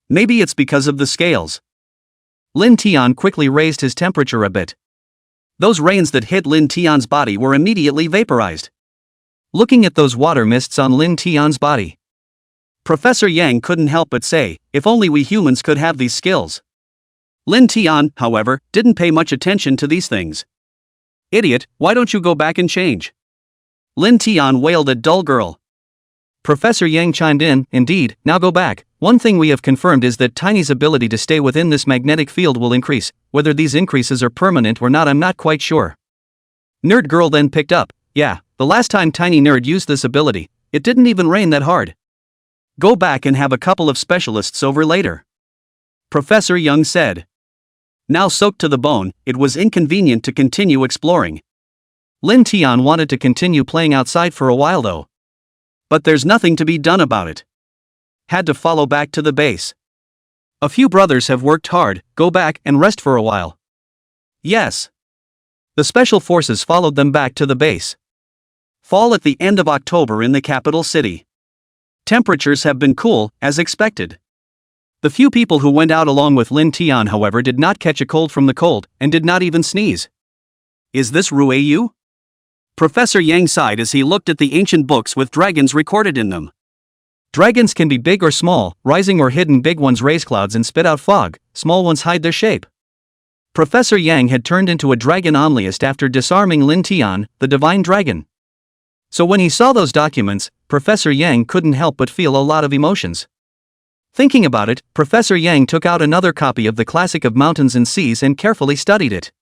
Maybe it's because of the scales. Lin Tian quickly raised his temperature a bit. Those rains that hit Lin Tian's body were immediately vaporized. Looking at those water mists on Lin Tian's body, Professor Yang couldn't help but say, if only we humans could have these skills. Lin Tian, however, didn't pay much attention to these things. Idiot, why don't you go back and change? Lin Tian wailed at dull girl. Professor Yang chimed in, indeed, now go back. One thing we have confirmed is that Tiny's ability to stay within this magnetic field will increase. Whether these increases are permanent or not, I'm not quite sure. Nerd girl then picked up, yeah, the last time Tiny Nerd used this ability, it didn't even rain that hard. Go back and have a couple of specialists over later. Professor Young said. Now soaked to the bone, it was inconvenient to continue exploring. Lin Tian wanted to continue playing outside for a while though. But there's nothing to be done about it. Had to follow back to the base. A few brothers have worked hard, go back and rest for a while. Yes. The special forces followed them back to the base. Fall at the end of October in the capital city. Temperatures have been cool, as expected. The few people who went out along with Lin Tian, however, did not catch a cold from the cold, and did not even sneeze. Is this Rueyu? Professor Yang sighed as he looked at the ancient books with dragons recorded in them. Dragons can be big or small, rising or hidden. Big ones raise clouds and spit out fog, small ones hide their shape. Professor Yang had turned into a dragon onlyist after disarming Lin Tian, the divine dragon. So when he saw those documents, Professor Yang couldn't help but feel a lot of emotions. Thinking about it, Professor Yang took out another copy of the Classic of Mountains and Seas and carefully studied it.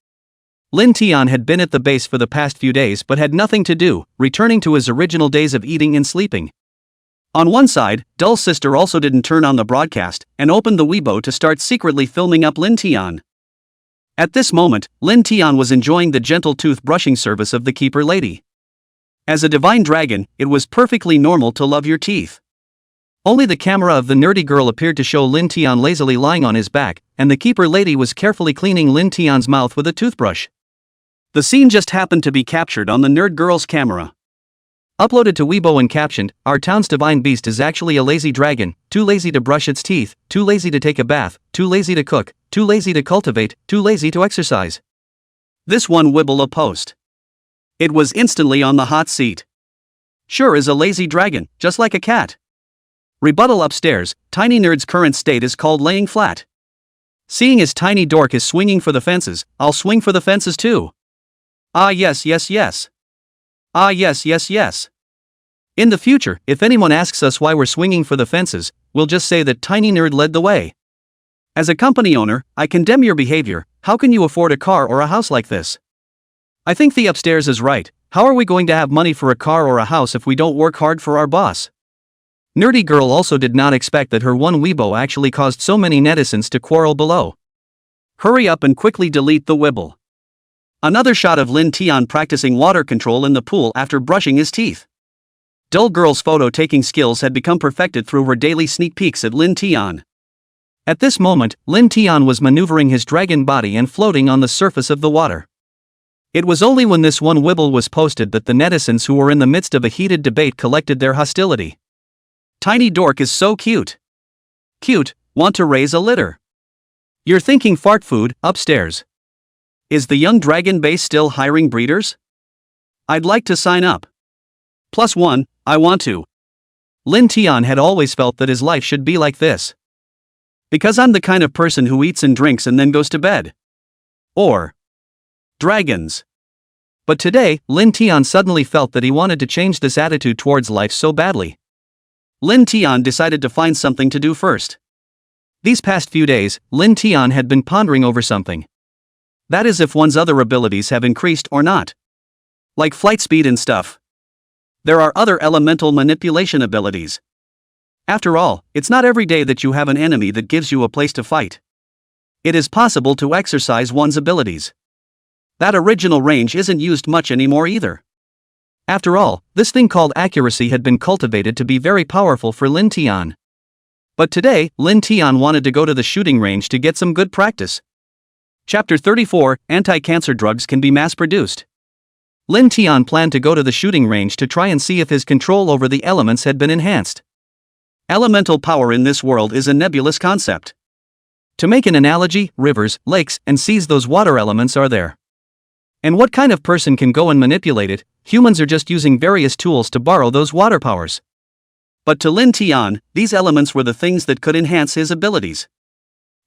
Lin Tian had been at the base for the past few days but had nothing to do, returning to his original days of eating and sleeping. On one side, Dull's sister also didn't turn on the broadcast and opened the Weibo to start secretly filming up Lin Tian. At this moment, Lin Tian was enjoying the gentle tooth-brushing service of the keeper lady. As a divine dragon, it was perfectly normal to love your teeth. Only the camera of the nerdy girl appeared to show Lin Tian lazily lying on his back, and the keeper lady was carefully cleaning Lin Tian's mouth with a toothbrush. The scene just happened to be captured on the nerd girl's camera. Uploaded to Weibo and captioned, our town's divine beast is actually a lazy dragon, too lazy to brush its teeth, too lazy to take a bath, too lazy to cook, too lazy to cultivate, too lazy to exercise. This one Wibble a post. It was instantly on the hot seat. Sure is a lazy dragon, just like a cat. Rebuttal upstairs, Tiny Nerd's current state is called laying flat. Seeing as Tiny Dork is swinging for the fences, I'll swing for the fences too. Ah yes yes yes. Ah yes yes yes. In the future, if anyone asks us why we're swinging for the fences, we'll just say that Tiny Nerd led the way. As a company owner, I condemn your behavior. How can you afford a car or a house like this? I think the upstairs is right. How are we going to have money for a car or a house if we don't work hard for our boss? Nerdy girl also did not expect that her one Weibo actually caused so many netizens to quarrel below. Hurry up and quickly delete the Wibble. Another shot of Lin Tian practicing water control in the pool after brushing his teeth. Dull girl's photo-taking skills had become perfected through her daily sneak peeks at Lin Tian. At this moment, Lin Tian was maneuvering his dragon body and floating on the surface of the water. It was only when this one Wibble was posted that the netizens who were in the midst of a heated debate collected their hostility. Tiny Dork is so cute. Cute, want to raise a litter. You're thinking fart food, upstairs. Is the young dragon base still hiring breeders? I'd like to sign up. +1, I want to. Lin Tian had always felt that his life should be like this. Because I'm the kind of person who eats and drinks and then goes to bed. Or dragons. But today, Lin Tian suddenly felt that he wanted to change this attitude towards life so badly. Lin Tian decided to find something to do first. These past few days, Lin Tian had been pondering over something. That is if one's other abilities have increased or not. Like flight speed and stuff. There are other elemental manipulation abilities. After all, it's not every day that you have an enemy that gives you a place to fight. It is possible to exercise one's abilities. That original range isn't used much anymore either. After all, this thing called accuracy had been cultivated to be very powerful for Lin Tian. But today, Lin Tian wanted to go to the shooting range to get some good practice. Chapter 34, Anti-Cancer Drugs Can Be Mass-Produced. Lin Tian planned to go to the shooting range to try and see if his control over the elements had been enhanced. Elemental power in this world is a nebulous concept. To make an analogy, rivers, lakes, and seas, those water elements are there. And what kind of person can go and manipulate it? Humans are just using various tools to borrow those water powers. But to Lin Tian, these elements were the things that could enhance his abilities.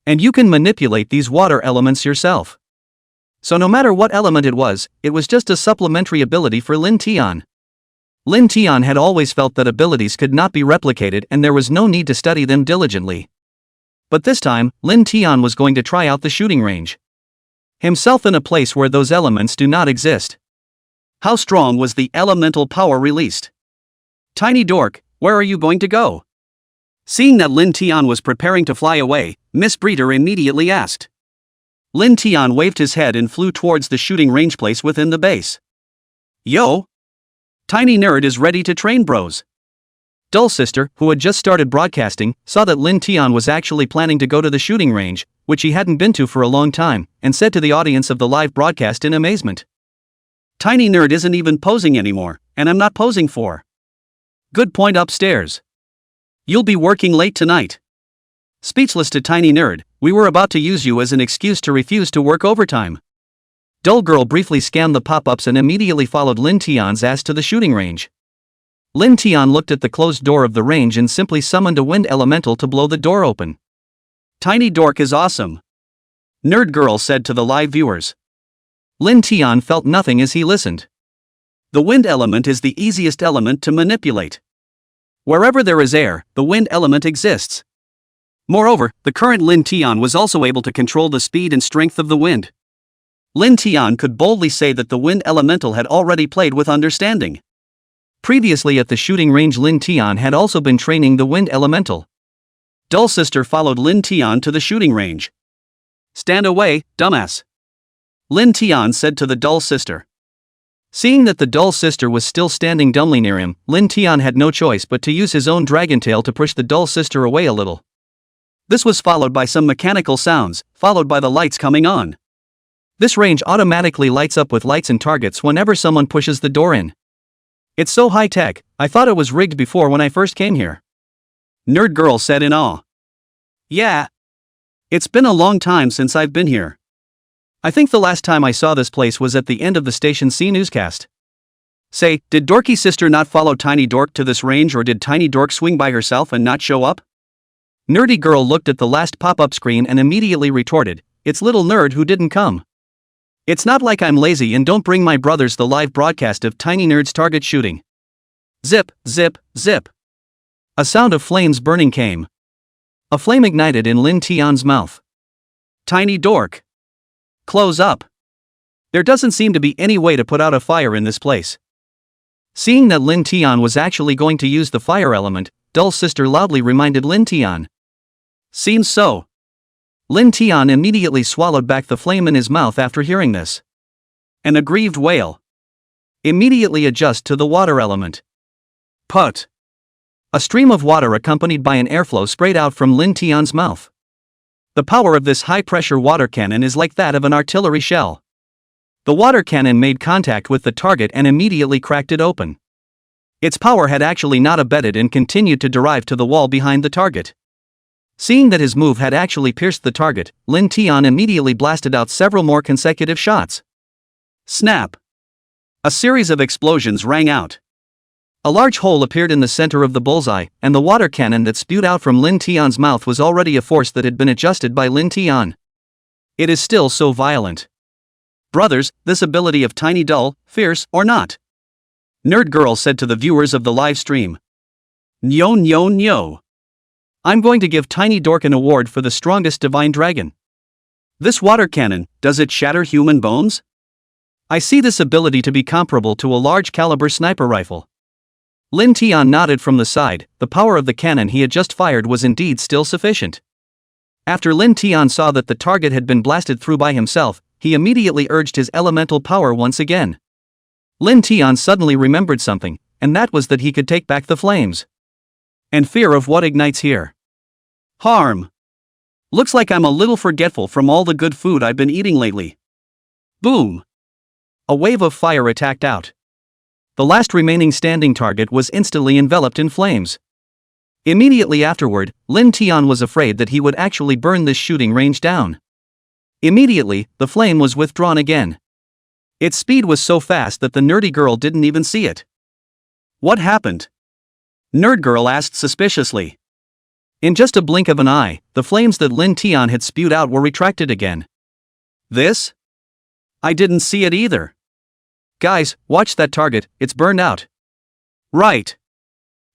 And you can manipulate these water elements yourself. So no matter what element it was just a supplementary ability for Lin Tian. Lin Tian had always felt that abilities could not be replicated and there was no need to study them diligently. But this time, Lin Tian was going to try out the shooting range. Himself in a place where those elements do not exist. How strong was the elemental power released? Tiny dork, where are you going to go? Seeing that Lin Tian was preparing to fly away, Miss Breeder immediately asked. Lin Tian waved his head and flew towards the shooting range place within the base. Yo! Tiny Nerd is ready to train bros. Dull Sister, who had just started broadcasting, saw that Lin Tian was actually planning to go to the shooting range, which he hadn't been to for a long time, and said to the audience of the live broadcast in amazement. Tiny Nerd isn't even posing anymore, and I'm not posing for. Good point upstairs. You'll be working late tonight. Speechless to Tiny Nerd, we were about to use you as an excuse to refuse to work overtime. Dull Girl briefly scanned the pop-ups and immediately followed Lin Tian's ass to the shooting range. Lin Tian looked at the closed door of the range and simply summoned a wind elemental to blow the door open. Tiny Dork is awesome. Nerd Girl said to the live viewers. Lin Tian felt nothing as he listened. The wind element is the easiest element to manipulate. Wherever there is air, the wind element exists. Moreover, the current Lin Tian was also able to control the speed and strength of the wind. Lin Tian could boldly say that the wind elemental had already played with understanding. Previously at the shooting range, Lin Tian had also been training the wind elemental. Dull Sister followed Lin Tian to the shooting range. Stand away, dumbass. Lin Tian said to the Dull Sister. Seeing that the Dull Sister was still standing dumbly near him, Lin Tian had no choice but to use his own dragon tail to push the Dull Sister away a little. This was followed by some mechanical sounds, followed by the lights coming on. This range automatically lights up with lights and targets whenever someone pushes the door in. It's so high-tech, I thought it was rigged before when I first came here. Nerd Girl said in awe. Yeah. It's been a long time since I've been here. I think the last time I saw this place was at the end of the Station C newscast. Say, did Dorky Sister not follow Tiny Dork to this range, or did Tiny Dork swing by herself and not show up? Nerdy Girl looked at the last pop-up screen and immediately retorted, it's little nerd who didn't come. It's not like I'm lazy and don't bring my brothers the live broadcast of Tiny Nerd's target shooting. Zip, zip, zip. A sound of flames burning came. A flame ignited in Lin Tian's mouth. Tiny Dork. Close up. There doesn't seem to be any way to put out a fire in this place. Seeing that Lin Tian was actually going to use the fire element, Dull Sister loudly reminded Lin Tian. Seems so. Lin Tian immediately swallowed back the flame in his mouth after hearing this. An aggrieved wail. Immediately adjust to the water element. Put. A stream of water accompanied by an airflow sprayed out from Lin Tian's mouth. The power of this high-pressure water cannon is like that of an artillery shell. The water cannon made contact with the target and immediately cracked it open. Its power had actually not abated and continued to derive to the wall behind the target. Seeing that his move had actually pierced the target, Lin Tian immediately blasted out several more consecutive shots. Snap! A series of explosions rang out. A large hole appeared in the center of the bullseye, and the water cannon that spewed out from Lin Tian's mouth was already a force that had been adjusted by Lin Tian. It is still so violent. Brothers, this ability of Tiny dull, fierce, or not? Nerd Girl said to the viewers of the live stream. Nyo nyo nyo. I'm going to give Tiny Dork an award for the strongest divine dragon. This water cannon, does it shatter human bones? I see this ability to be comparable to a large caliber sniper rifle. Lin Tian nodded from the side. The power of the cannon he had just fired was indeed still sufficient. After Lin Tian saw that the target had been blasted through by himself, he immediately urged his elemental power once again. Lin Tian suddenly remembered something, and that was that he could take back the flames. And fear of what ignites here. Harm. Looks like I'm a little forgetful from all the good food I've been eating lately. Boom. A wave of fire attacked out. The last remaining standing target was instantly enveloped in flames. Immediately afterward, Lin Tian was afraid that he would actually burn this shooting range down. Immediately, the flame was withdrawn again. Its speed was so fast that the nerdy girl didn't even see it. What happened? Nerd girl asked suspiciously. In just a blink of an eye, the flames that Lin Tian had spewed out were retracted again. This? I didn't see it either. Guys, watch that target, it's burned out. Right.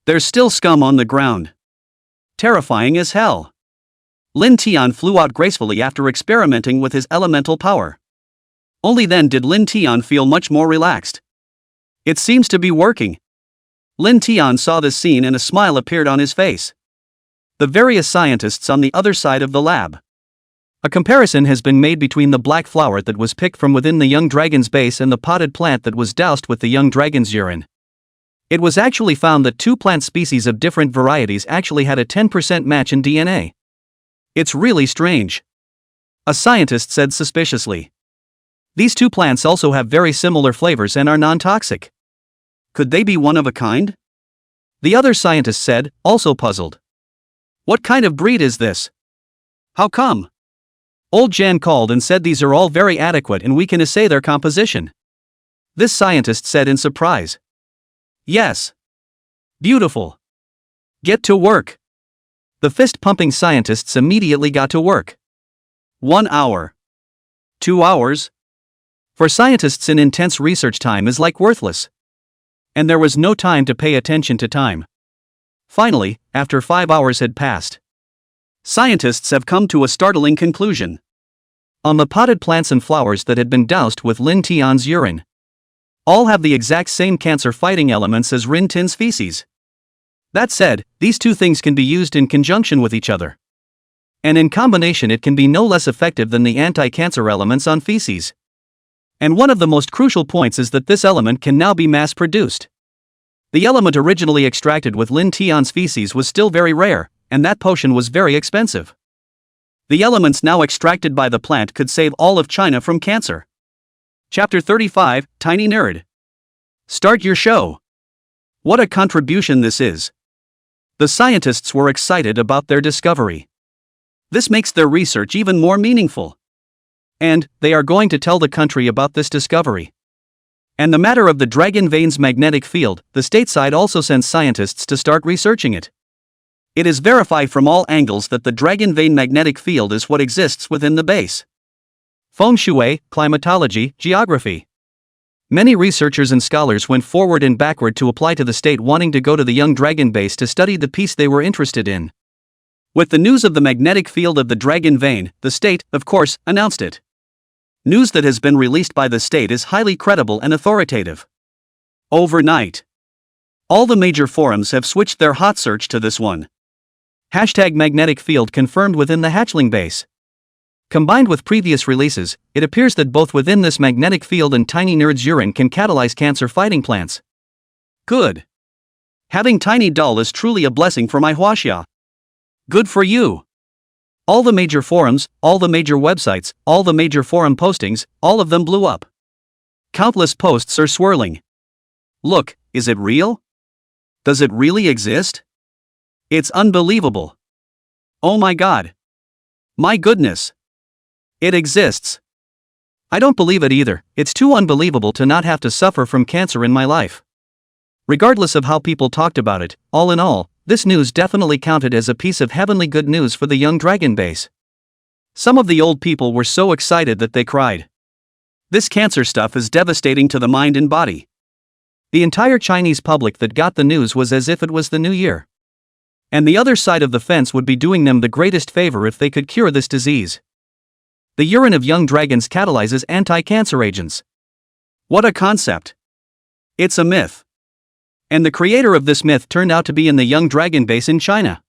There's still scum on the ground. Terrifying as hell. Lin Tian flew out gracefully after experimenting with his elemental power. Only then did Lin Tian feel much more relaxed. It seems to be working. Lin Tian saw this scene and a smile appeared on his face. The various scientists on the other side of the lab. A comparison has been made between the black flower that was picked from within the young dragon's base and the potted plant that was doused with the young dragon's urine. It was actually found that two plant species of different varieties actually had a 10% match in DNA. It's really strange. A scientist said suspiciously. These two plants also have very similar flavors and are non-toxic. Could they be one of a kind? The other scientist said, also puzzled. What kind of breed is this? How come? Old Jan called and said these are all very adequate and we can assay their composition. This scientist said in surprise. Yes. Beautiful. Get to work. The fist-pumping scientists immediately got to work. 1 hour. 2 hours. For scientists, an intense research time is like worthless. And there was no time to pay attention to time. Finally, after 5 hours had passed, scientists have come to a startling conclusion. On the potted plants and flowers that had been doused with Lin Tian's urine, all have the exact same cancer-fighting elements as Rin Tin's feces. That said, these two things can be used in conjunction with each other. And in combination it can be no less effective than the anti-cancer elements on feces. And one of the most crucial points is that this element can now be mass-produced. The element originally extracted with Lin Tian's feces was still very rare, and that potion was very expensive. The elements now extracted by the plant could save all of China from cancer. Chapter 35, Tiny Nerd. Start your show. What a contribution this is. The scientists were excited about their discovery. This makes their research even more meaningful. And they are going to tell the country about this discovery. And the matter of the dragon vein's magnetic field, the stateside also sends scientists to start researching it. It is verified from all angles that the dragon vein magnetic field is what exists within the base. Feng Shui, climatology, geography. Many researchers and scholars went forward and backward to apply to the state wanting to go to the young dragon base to study the piece they were interested in. With the news of the magnetic field of the dragon vein, the state, of course, announced it. News that has been released by the state is highly credible and authoritative. Overnight, all the major forums have switched their hot search to this one. #magnetic field confirmed within the hatchling base. Combined with previous releases, it appears that both within this magnetic field and Tiny Nerd's urine can catalyze cancer-fighting plants. Good. Having Tiny Doll is truly a blessing for my huaxia. Good for you. All the major forums, all the major websites, all the major forum postings, all of them blew up. Countless posts are swirling. Look, is it real? Does it really exist? It's unbelievable. Oh my god. My goodness. It exists. I don't believe it either, it's too unbelievable to not have to suffer from cancer in my life. Regardless of how people talked about it, all in all, this news definitely counted as a piece of heavenly good news for the young dragon base. Some of the old people were so excited that they cried. This cancer stuff is devastating to the mind and body. The entire Chinese public that got the news was as if it was the new year. And the other side of the fence would be doing them the greatest favor if they could cure this disease. The urine of young dragons catalyzes anti-cancer agents. What a concept. It's a myth. And the creator of this myth turned out to be in the young dragon base in China.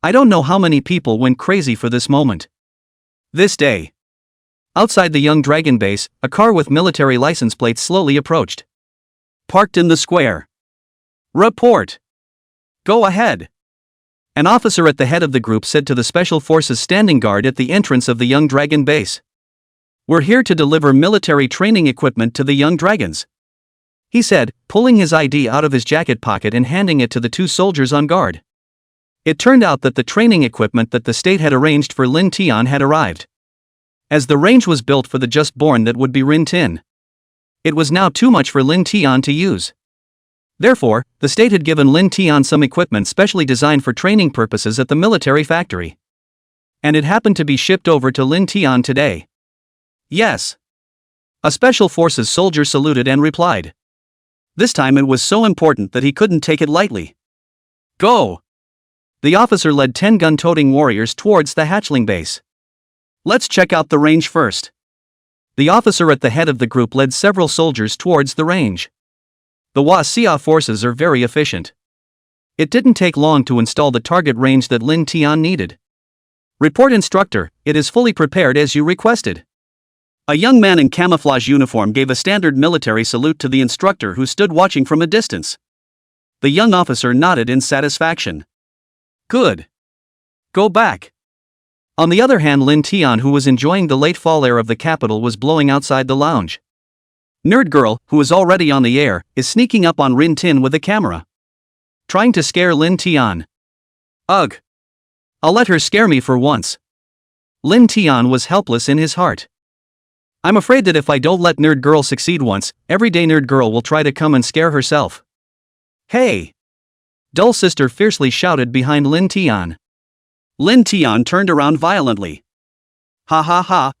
I don't know how many people went crazy for this moment. This day, outside the young dragon base, a car with military license plates slowly approached. Parked in the square. Report. Go ahead. An officer at the head of the group said to the Special Forces standing guard at the entrance of the young dragon base. We're here to deliver military training equipment to the young dragons. He said, pulling his ID out of his jacket pocket and handing it to the two soldiers on guard. It turned out that the training equipment that the state had arranged for Lin Tian had arrived. As the range was built for the just born that would be Rin Tin. It was now too much for Lin Tian to use. Therefore, the state had given Lin Tian some equipment specially designed for training purposes at the military factory. And it happened to be shipped over to Lin Tian today. Yes. A special forces soldier saluted and replied. This time it was so important that he couldn't take it lightly. Go! The officer led 10 gun-toting warriors towards the hatchling base. Let's check out the range first. The officer at the head of the group led several soldiers towards the range. The Xia forces are very efficient. It didn't take long to install the target range that Lin Tian needed. Report instructor, it is fully prepared as you requested. A young man in camouflage uniform gave a standard military salute to the instructor who stood watching from a distance. The young officer nodded in satisfaction. Good. Go back. On the other hand, Lin Tian, who was enjoying the late fall air of the capital, was blowing outside the lounge. Nerd Girl, who is already on the air, is sneaking up on Rin Tin with a camera. Trying to scare Lin Tian. Ugh. I'll let her scare me for once. Lin Tian was helpless in his heart. I'm afraid that if I don't let Nerd Girl succeed once, everyday Nerd Girl will try to come and scare herself. Hey! Dull Sister fiercely shouted behind Lin Tian. Lin Tian turned around violently. Ha ha ha.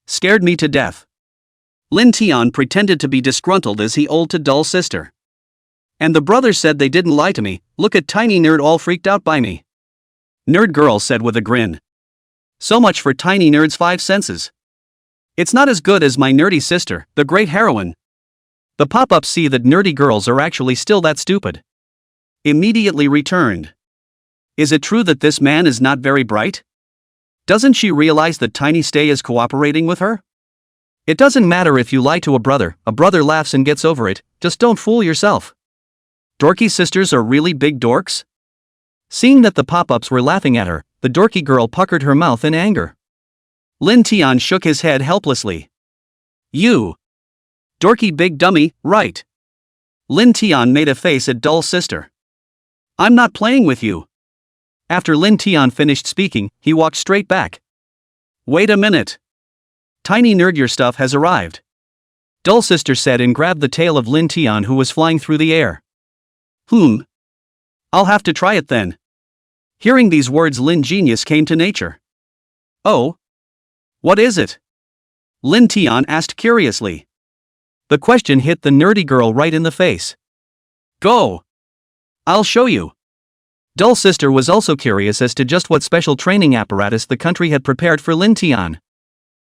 Scared me to death. Lin Tian pretended to be disgruntled as he owed to Dull Sister. And the brothers said they didn't lie to me, look at Tiny Nerd all freaked out by me. Nerd Girl said with a grin. So much for Tiny Nerd's 5 senses. It's not as good as my nerdy sister, the great heroine. The pop-ups see that nerdy girls are actually still that stupid. Immediately returned. Is it true that this man is not very bright? Doesn't she realize that Tiny Stay is cooperating with her? It doesn't matter if you lie to a brother laughs and gets over it, just don't fool yourself. Dorky sisters are really big dorks? Seeing that the pop-ups were laughing at her, the dorky girl puckered her mouth in anger. Lin Tian shook his head helplessly. You! Dorky big dummy, right? Lin Tian made a face at Dull Sister. I'm not playing with you. After Lin Tian finished speaking, he walked straight back. Wait a minute. Tiny Nerd, your stuff has arrived. Dull Sister said and grabbed the tail of Lin Tian, who was flying through the air. I'll have to try it then. Hearing these words, Lin Genius came to nature. Oh? What is it? Lin Tian asked curiously. The question hit the nerdy girl right in the face. Go! I'll show you. Dull Sister was also curious as to just what special training apparatus the country had prepared for Lin Tian.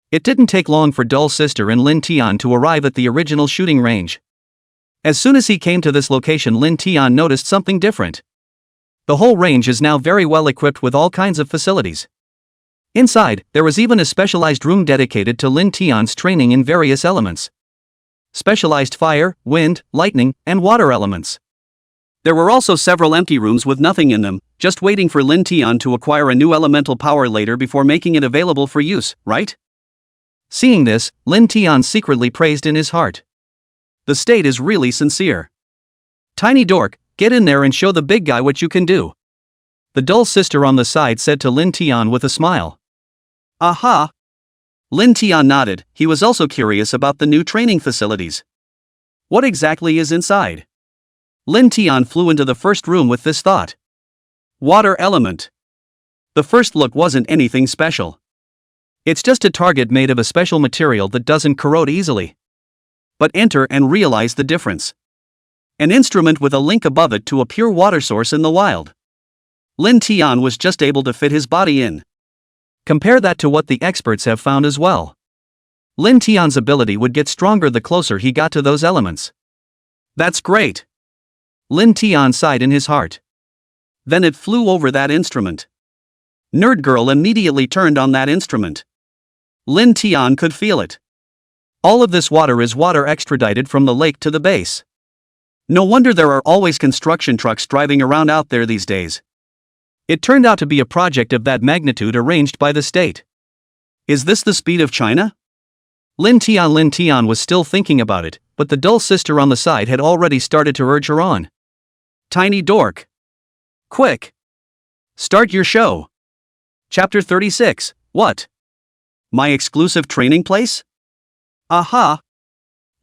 It didn't take long for Dull Sister and Lin Tian to arrive at the original shooting range. As soon as he came to this location, Lin Tian noticed something different. The whole range is now very well equipped with all kinds of facilities. Inside, there was even a specialized room dedicated to Lin Tian's training in various elements. Specialized fire, wind, lightning, and water elements. There were also several empty rooms with nothing in them, just waiting for Lin Tian to acquire a new elemental power later before making it available for use, right? Seeing this, Lin Tian secretly praised in his heart. The state is really sincere. Tiny dork, get in there and show the big guy what you can do. The Dull Sister on the side said to Lin Tian with a smile. Aha! Lin Tian nodded. He was also curious about the new training facilities. What exactly is inside? Lin Tian flew into the first room with this thought. Water element. The first look wasn't anything special. It's just a target made of a special material that doesn't corrode easily. But enter and realize the difference. An instrument with a link above it to a pure water source in the wild. Lin Tian was just able to fit his body in. Compare that to what the experts have found as well. Lin Tian's ability would get stronger the closer he got to those elements. That's great. Lin Tian sighed in his heart. Then it flew over that instrument. Nerd Girl immediately turned on that instrument. Lin Tian could feel it. All of this water is water extradited from the lake to the base. No wonder there are always construction trucks driving around out there these days. It turned out to be a project of that magnitude arranged by the state. Is this the speed of China? Lin Tian was still thinking about it, but the Dull Sister on the side had already started to urge her on. Tiny dork. Quick! Start your show. Chapter 36. What? My exclusive training place? Aha!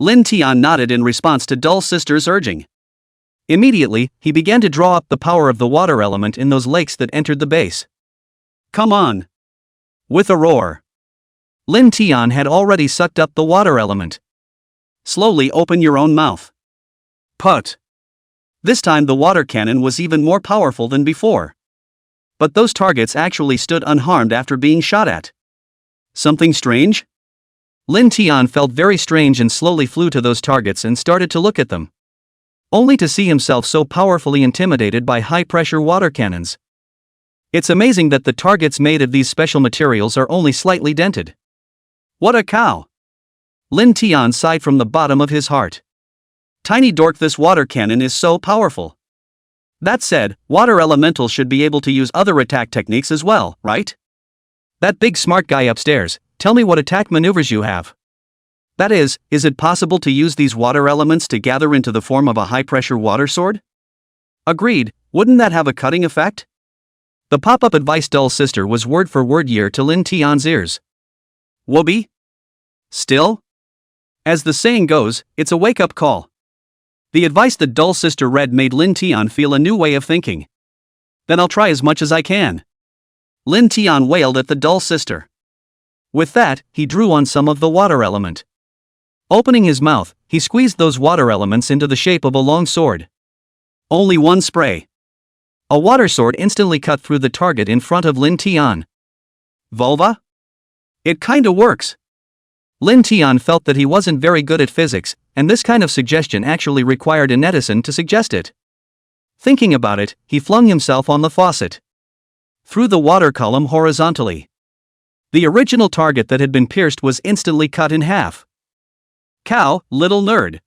Lin Tian nodded in response to Dull Sister's urging. Immediately, he began to draw up the power of the water element in those lakes that entered the base. Come on! With a roar. Lin Tian had already sucked up the water element. Slowly open your own mouth. Put. This time the water cannon was even more powerful than before. But those targets actually stood unharmed after being shot at. Something strange? Lin Tian felt very strange and slowly flew to those targets and started to look at them. Only to see himself so powerfully intimidated by high-pressure water cannons. It's amazing that the targets made of these special materials are only slightly dented. What a cow! Lin Tian sighed from the bottom of his heart. Tiny dork, this water cannon is so powerful. That said, water elementals should be able to use other attack techniques as well, right? That big smart guy upstairs, tell me what attack maneuvers you have. That is it possible to use these water elements to gather into the form of a high-pressure water sword? Agreed, wouldn't that have a cutting effect? The pop-up advice Dull Sister was word for word year to Lin Tian's ears. Whoopee? Still? As the saying goes, it's a wake-up call. The advice that Dull Sister read made Lin Tian feel a new way of thinking. Then I'll try as much as I can. Lin Tian wailed at the Dull Sister. With that, he drew on some of the water element. Opening his mouth, he squeezed those water elements into the shape of a long sword. Only one spray. A water sword instantly cut through the target in front of Lin Tian. Vulva? It kinda works. Lin Tian felt that he wasn't very good at physics, and this kind of suggestion actually required a netizen to suggest it. Thinking about it, he flung himself on the faucet. Through the water column horizontally. The original target that had been pierced was instantly cut in half. Cow, little nerd.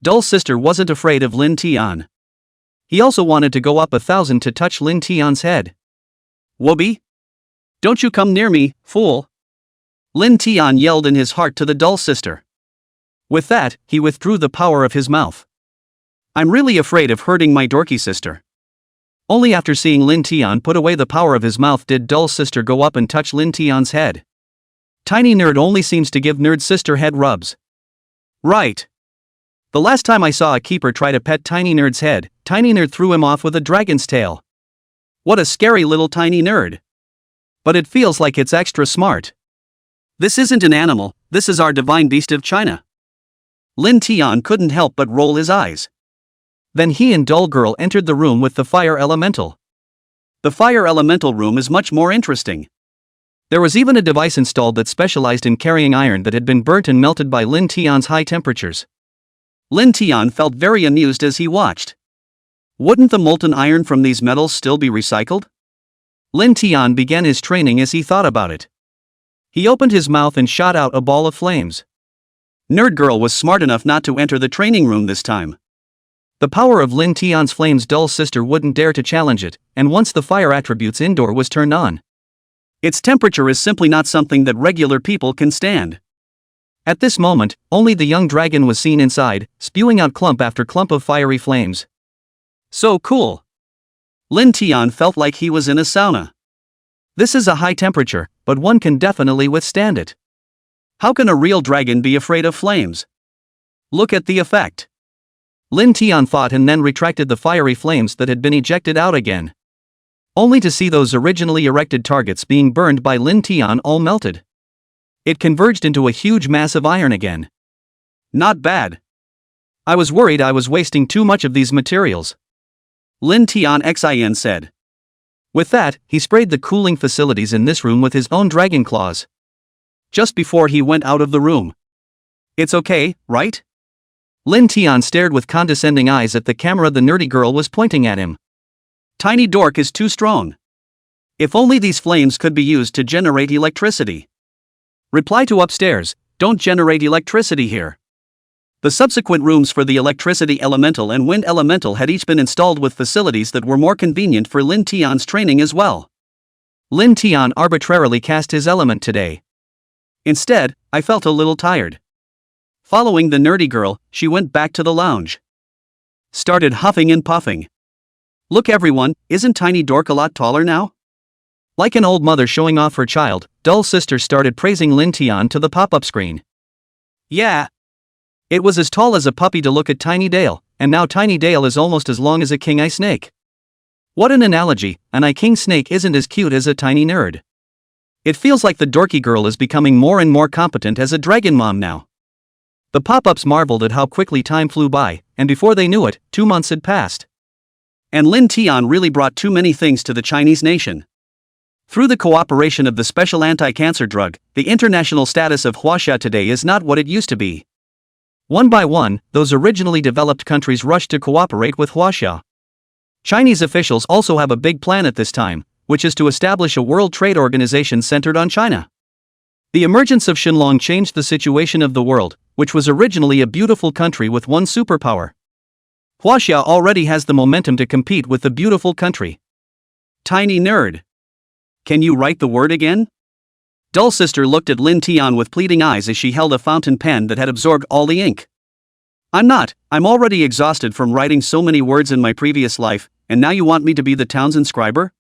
Dull Sister wasn't afraid of Lin Tian. He also wanted to go up 1,000 to touch Lin Tian's head. Whoopee? Don't you come near me, fool! Lin Tian yelled in his heart to the Dull Sister. With that, he withdrew the power of his mouth. I'm really afraid of hurting my dorky sister. Only after seeing Lin Tian put away the power of his mouth did Dull Sister go up and touch Lin Tian's head. Tiny Nerd only seems to give Nerd Sister head rubs. Right. The last time I saw a keeper try to pet Tiny Nerd's head, Tiny Nerd threw him off with a dragon's tail. What a scary little Tiny Nerd. But it feels like it's extra smart. This isn't an animal, this is our divine beast of China. Lin Tian couldn't help but roll his eyes. Then he and Dull Girl entered the room with the fire elemental. The fire elemental room is much more interesting. There was even a device installed that specialized in carrying iron that had been burnt and melted by Lin Tian's high temperatures. Lin Tian felt very amused as he watched. Wouldn't the molten iron from these metals still be recycled? Lin Tian began his training as he thought about it. He opened his mouth and shot out a ball of flames. Nerd Girl was smart enough not to enter the training room this time. The power of Lin Tian's flames Dull Sister wouldn't dare to challenge it, and once the fire attributes indoor was turned on. Its temperature is simply not something that regular people can stand. At this moment, only the young dragon was seen inside, spewing out clump after clump of fiery flames. So cool! Lin Tian felt like he was in a sauna. This is a high temperature, but one can definitely withstand it. How can a real dragon be afraid of flames? Look at the effect. Lin Tian thought and then retracted the fiery flames that had been ejected out again. Only to see those originally erected targets being burned by Lin Tian all melted. It converged into a huge mass of iron again. Not bad. I was worried I was wasting too much of these materials. Lin Tian Xin said. With that, he sprayed the cooling facilities in this room with his own dragon claws. Just before he went out of the room. It's okay, right? Lin Tian stared with condescending eyes at the camera the nerdy girl was pointing at him. Tiny dork is too strong. If only these flames could be used to generate electricity. Reply to upstairs, don't generate electricity here. The subsequent rooms for the electricity elemental and wind elemental had each been installed with facilities that were more convenient for Lin Tian's training as well. Lin Tian arbitrarily cast his element today. Instead, I felt a little tired. Following the nerdy girl, she went back to the lounge. Started huffing and puffing. Look everyone, isn't Tiny Dork a lot taller now? Like an old mother showing off her child, Dull Sister started praising Lin Tian to the pop-up screen. Yeah. It was as tall as a puppy to look at Tiny Dale, and now Tiny Dale is almost as long as a king eye snake. What an analogy, an eye king snake isn't as cute as a tiny nerd. It feels like the dorky girl is becoming more and more competent as a dragon mom now. The pop-ups marveled at how quickly time flew by, and before they knew it, 2 months had passed. And Lin Tian really brought too many things to the Chinese nation. Through the cooperation of the special anti-cancer drug, the international status of huaxia today is not what it used to be. One by one, those originally developed countries rushed to cooperate with huaxia. Chinese officials also have a big plan at this time, which is to establish a World Trade Organization centered on China. The emergence of Shenlong changed the situation of the world, which was originally a beautiful country with one superpower. Huaxia already has the momentum to compete with the beautiful country. Tiny nerd. Can you write the word again? Dull Sister looked at Lin Tian with pleading eyes as she held a fountain pen that had absorbed all the ink. I'm already exhausted from writing so many words in my previous life, and now you want me to be the town's inscriber?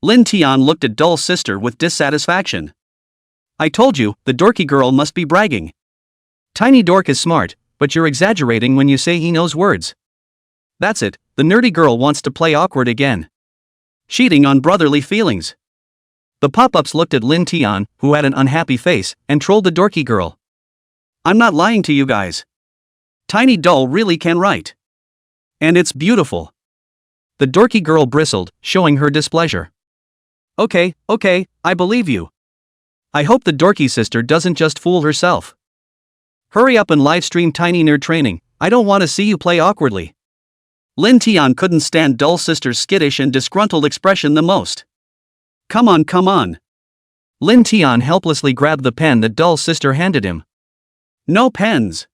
Lin Tian looked at Dull Sister with dissatisfaction. I told you, the dorky girl must be bragging. Tiny Dork is smart, but you're exaggerating when you say he knows words. That's it, the nerdy girl wants to play awkward again. Cheating on brotherly feelings. The pop-ups looked at Lin Tian, who had an unhappy face, and trolled the dorky girl. I'm not lying to you guys. Tiny Doll really can write. And it's beautiful. The dorky girl bristled, showing her displeasure. Okay, I believe you. I hope the dorky sister doesn't just fool herself. Hurry up and livestream Tiny Nerd Training, I don't want to see you play awkwardly. Lin Tian couldn't stand Dull Sister's skittish and disgruntled expression the most. Come on. Lin Tian helplessly grabbed the pen that Dull Sister handed him. No pens.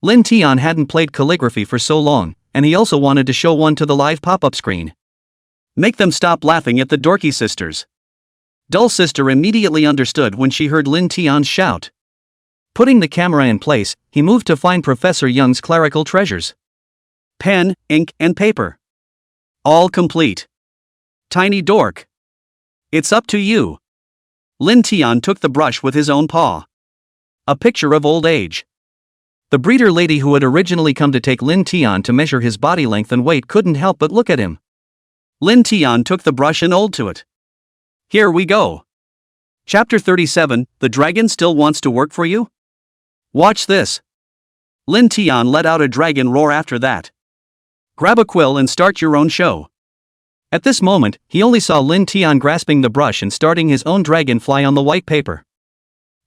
Lin Tian hadn't played calligraphy for so long, and he also wanted to show one to the live pop-up screen. Make them stop laughing at the dorky sisters. Dull Sister immediately understood when she heard Lin Tian shout. Putting the camera in place, he moved to find Professor Young's clerical treasures. Pen, ink, and paper. All complete. Tiny Dork. It's up to you. Lin Tian took the brush with his own paw. A picture of old age. The breeder lady who had originally come to take Lin Tian to measure his body length and weight couldn't help but look at him. Lin Tian took the brush and old to it. Here we go. Chapter 37, The Dragon Still Wants to Work for You? Watch this. Lin Tian let out a dragon roar after that. Grab a quill and start your own show. At this moment, he only saw Lin Tian grasping the brush and starting his own dragonfly on the white paper.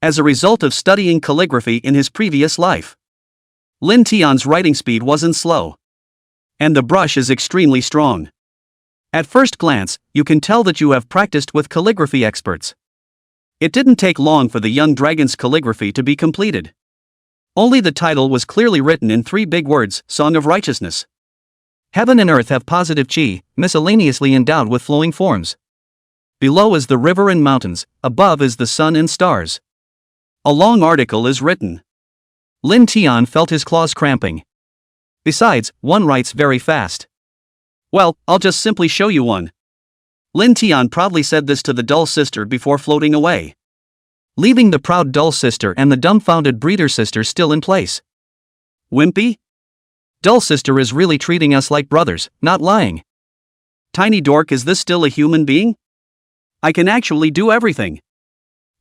As a result of studying calligraphy in his previous life, Lin Tian's writing speed wasn't slow. And the brush is extremely strong. At first glance, you can tell that you have practiced with calligraphy experts. It didn't take long for the young dragon's calligraphy to be completed. Only the title was clearly written in 3 big words, Song of Righteousness. Heaven and earth have positive chi, miscellaneously endowed with flowing forms. Below is the river and mountains, above is the sun and stars. A long article is written. Lin Tian felt his claws cramping. Besides, one writes very fast. Well, I'll just simply show you one. Lin Tian proudly said this to the Dull Sister before floating away, leaving the proud Dull Sister and the dumbfounded breeder sister still in place. Wimpy? Dull Sister is really treating us like brothers, not lying. Tiny Dork, is this still a human being? I can actually do everything.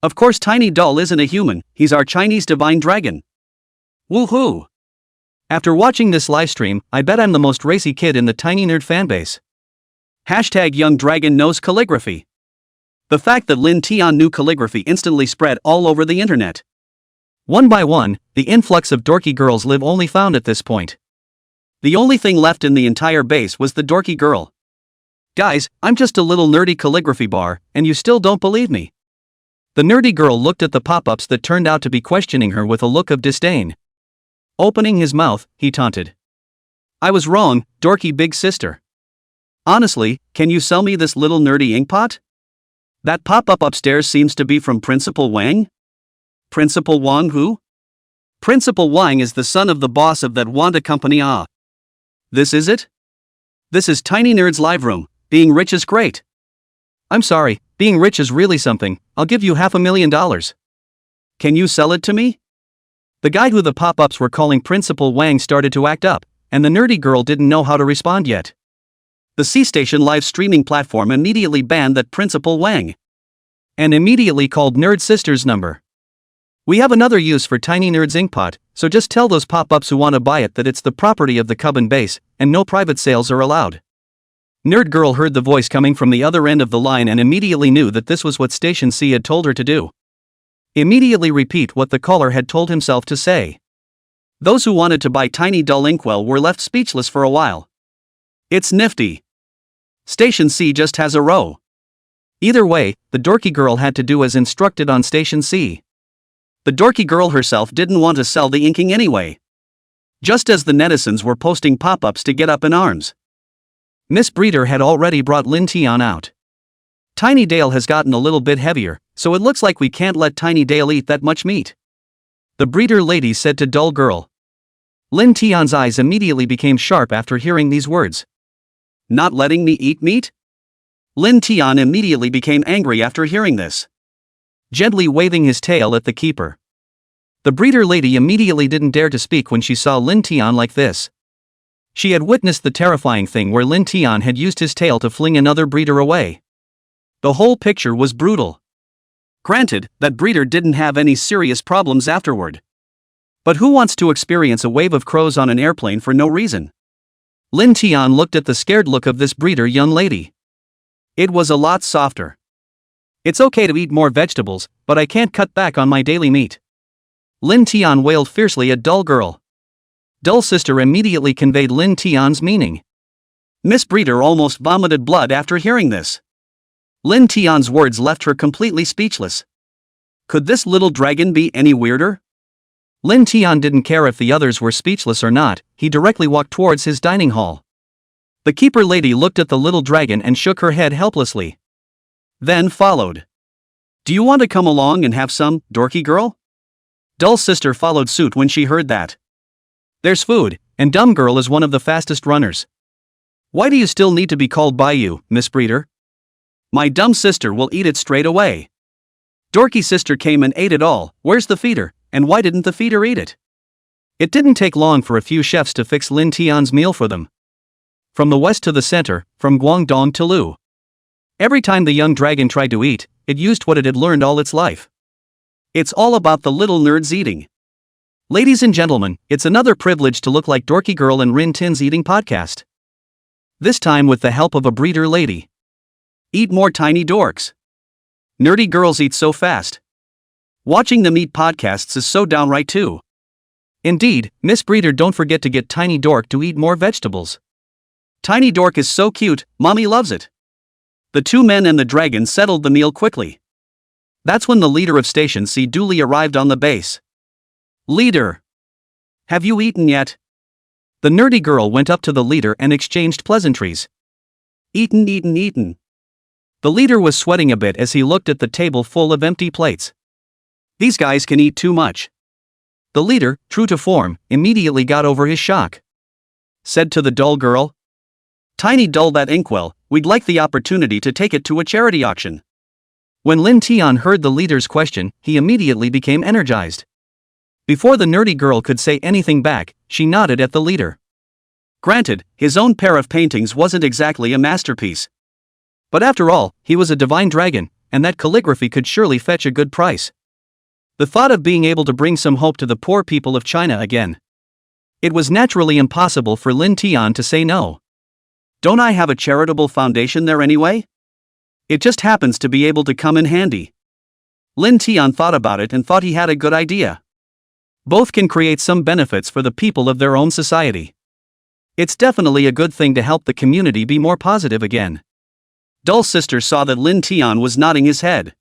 Of course Tiny Doll isn't a human, he's our Chinese divine dragon. Woohoo! After watching this livestream, I bet I'm the most racy kid in the Tiny Nerd fanbase. Hashtag Young Dragon knows calligraphy. The fact that Lin Tian knew calligraphy instantly spread all over the internet. One by one, the influx of dorky girls Liv only found at this point. The only thing left in the entire base was the dorky girl. Guys, I'm just a little nerdy calligraphy bar, and you still don't believe me. The nerdy girl looked at the pop-ups that turned out to be questioning her with a look of disdain. Opening his mouth, he taunted. I was wrong, dorky big sister. Honestly, can you sell me this little nerdy inkpot? That pop-up upstairs seems to be from Principal Wang? Principal Wang who? Principal Wang is the son of the boss of that Wanda company. Ah. This is it? This is Tiny Nerd's live room. Being rich is great. I'm sorry, being rich is really something. I'll give you $500,000. Can you sell it to me? The guy who the pop-ups were calling Principal Wang started to act up, and the nerdy girl didn't know how to respond yet. The C-Station live streaming platform immediately banned that Principal Wang, and immediately called Nerd Sister's number. We have another use for Tiny Nerd's inkpot, so just tell those pop-ups who want to buy it that it's the property of the Cubbon base, and no private sales are allowed. Nerd Girl heard the voice coming from the other end of the line and immediately knew that this was what Station C had told her to do. Immediately repeat what the caller had told himself to say. Those who wanted to buy Tiny Dull Inkwell were left speechless for a while. It's nifty. Station C just has a row. Either way, the dorky girl had to do as instructed on Station C. The dorky girl herself didn't want to sell the inking anyway. Just as the netizens were posting pop-ups to get up in arms. Miss Breeder had already brought Lin Tian out. Tiny Dale has gotten a little bit heavier, so it looks like we can't let Tiny Dale eat that much meat. The breeder lady said to Dull Girl. Lin Tian's eyes immediately became sharp after hearing these words. Not letting me eat meat? Lin Tian immediately became angry after hearing this, gently waving his tail at the keeper. The breeder lady immediately didn't dare to speak when she saw Lin Tian like this. She had witnessed the terrifying thing where Lin Tian had used his tail to fling another breeder away. The whole picture was brutal. Granted, that breeder didn't have any serious problems afterward. But who wants to experience a wave of crows on an airplane for no reason? Lin Tian looked at the scared look of this breeder young lady. It was a lot softer. It's okay to eat more vegetables, but I can't cut back on my daily meat. Lin Tian wailed fiercely at Dull Girl. Dull Sister immediately conveyed Lin Tian's meaning. Miss Breeder almost vomited blood after hearing this. Lin Tian's words left her completely speechless. Could this little dragon be any weirder? Lin Tian didn't care if the others were speechless or not, he directly walked towards his dining hall. The keeper lady looked at the little dragon and shook her head helplessly. Then followed. Do you want to come along and have some, dorky girl? Dull Sister followed suit when she heard that. There's food, and Dumb Girl is one of the fastest runners. Why do you still need to be called by you, Miss Breeder? My dumb sister will eat it straight away. Dorky Sister came and ate it all. Where's the feeder, and why didn't the feeder eat it? It didn't take long for a few chefs to fix Lin Tian's meal for them. From the west to the center, from Guangdong to Lu. Every time the young dragon tried to eat, it used what it had learned all its life. It's all about the little nerds eating. Ladies and gentlemen, it's another privilege to look like Dorky Girl and Rin Tin's eating podcast. This time with the help of a breeder lady. Eat more tiny dorks. Nerdy girls eat so fast. Watching them eat podcasts is so downright too. Indeed, Miss Breeder, don't forget to get Tiny Dork to eat more vegetables. Tiny Dork is so cute, mommy loves it. The two men and the dragon settled the meal quickly. That's when the leader of Station C duly arrived on the base. Leader! Have you eaten yet? The nerdy girl went up to the leader and exchanged pleasantries. Eaten, eaten, eaten. The leader was sweating a bit as he looked at the table full of empty plates. These guys can eat too much. The leader, true to form, immediately got over his shock. Said to the Dull Girl, Tiny Dull that inkwell, we'd like the opportunity to take it to a charity auction. When Lin Tian heard the leader's question, he immediately became energized. Before the nerdy girl could say anything back, she nodded at the leader. Granted, his own pair of paintings wasn't exactly a masterpiece. But after all, he was a divine dragon, and that calligraphy could surely fetch a good price. The thought of being able to bring some hope to the poor people of China again. It was naturally impossible for Lin Tian to say no. Don't I have a charitable foundation there anyway? It just happens to be able to come in handy. Lin Tian thought about it and thought he had a good idea. Both can create some benefits for the people of their own society. It's definitely a good thing to help the community be more positive again. Dull Sister saw that Lin Tian was nodding his head.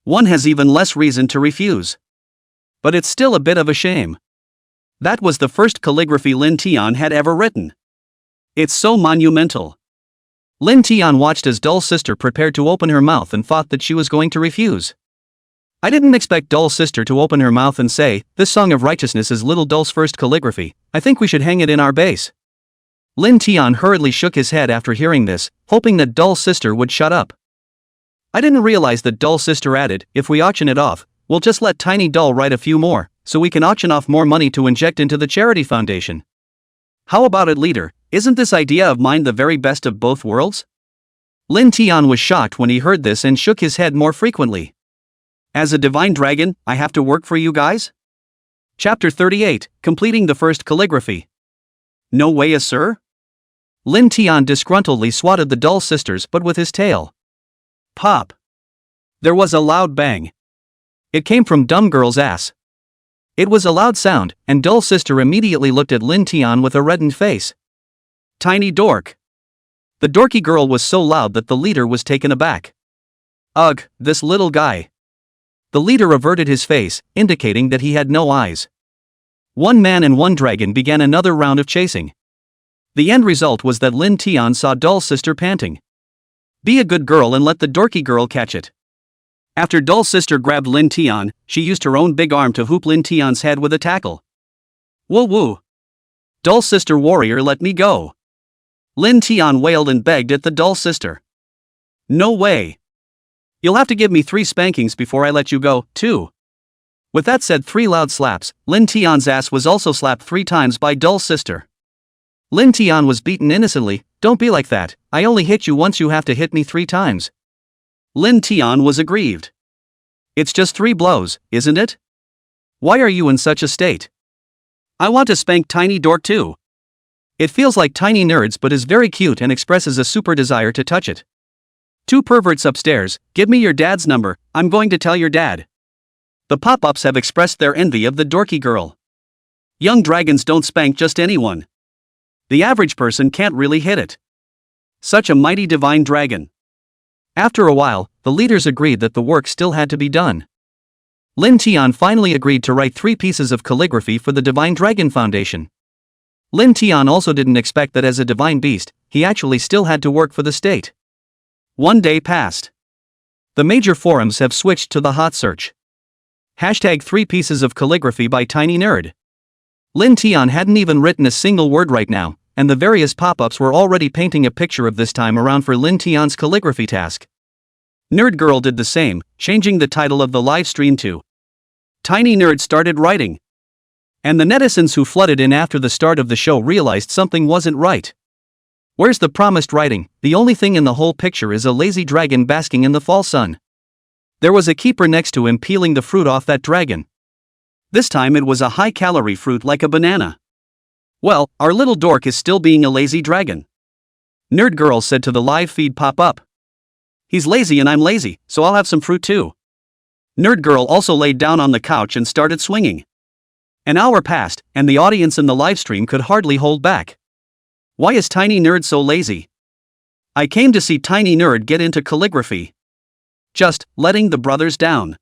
One has even less reason to refuse. But it's still a bit of a shame. That was the first calligraphy Lin Tian had ever written. It's so monumental. Lin Tian watched as Dull Sister prepared to open her mouth and thought that she was going to refuse. I didn't expect Dull Sister to open her mouth and say, this Song of Righteousness is Little Dull's first calligraphy, I think we should hang it in our base. Lin Tian hurriedly shook his head after hearing this, hoping that Dull Sister would shut up. I didn't realize that Dull Sister added, if we auction it off, we'll just let Tiny Dull write a few more, so we can auction off more money to inject into the charity foundation. How about it, leader? Isn't this idea of mine the very best of both worlds? Lin Tian was shocked when he heard this and shook his head more frequently. As a divine dragon, I have to work for you guys? Chapter 38, Completing the First Calligraphy. No way, sir? Lin Tian disgruntledly swatted the Dull Sisters but with his tail. Pop! There was a loud bang. It came from Dumb Girl's ass. It was a loud sound, and Dull Sister immediately looked at Lin Tian with a reddened face. Tiny dork. The dorky girl was so loud that the leader was taken aback. Ugh, this little guy. The leader averted his face, indicating that he had no eyes. One man and one dragon began another round of chasing. The end result was that Lin Tian saw Dull Sister panting. Be a good girl and let the dorky girl catch it. After Dull Sister grabbed Lin Tian, she used her own big arm to hoop Lin Tian's head with a tackle. Woo woo! Dull Sister warrior, let me go! Lin Tian wailed and begged at the Dull Sister. No way! You'll have to give me 3 spankings before I let you go, too. With that said, 3 loud slaps, Lin Tian's ass was also slapped 3 times by Dull Sister. Lin Tian was beaten innocently. Don't be like that, I only hit you once, you have to hit me 3 times. Lin Tian was aggrieved. It's just 3 blows, isn't it? Why are you in such a state? I want to spank Tiny Dork too. It feels like Tiny Nerds but is very cute and expresses a super desire to touch it. 2 perverts upstairs, give me your dad's number, I'm going to tell your dad. The pop-ups have expressed their envy of the dorky girl. Young dragons don't spank just anyone. The average person can't really hit it. Such a mighty divine dragon. After a while, the leaders agreed that the work still had to be done. Lin Tian finally agreed to write 3 pieces of calligraphy for the Divine Dragon Foundation. Lin Tian also didn't expect that as a divine beast, he actually still had to work for the state. One day passed. The major forums have switched to the hot search. Hashtag 3 pieces of calligraphy by Tiny Nerd. Lin Tian hadn't even written a single word right now, and the various pop-ups were already painting a picture of this time around for Lin Tian's calligraphy task. Nerd Girl did the same, changing the title of the live stream to Tiny Nerd started writing. And the netizens who flooded in after the start of the show realized something wasn't right. Where's the promised writing? The only thing in the whole picture is a lazy dragon basking in the fall sun. There was a keeper next to him peeling the fruit off that dragon. This time it was a high-calorie fruit like a banana. Well, our little dork is still being a lazy dragon. Nerd Girl said to the live feed pop-up. He's lazy and I'm lazy, so I'll have some fruit too. Nerd Girl also laid down on the couch and started swinging. An hour passed, and the audience in the livestream could hardly hold back. Why is Tiny Nerd so lazy? I came to see Tiny Nerd get into calligraphy. Just letting the brothers down.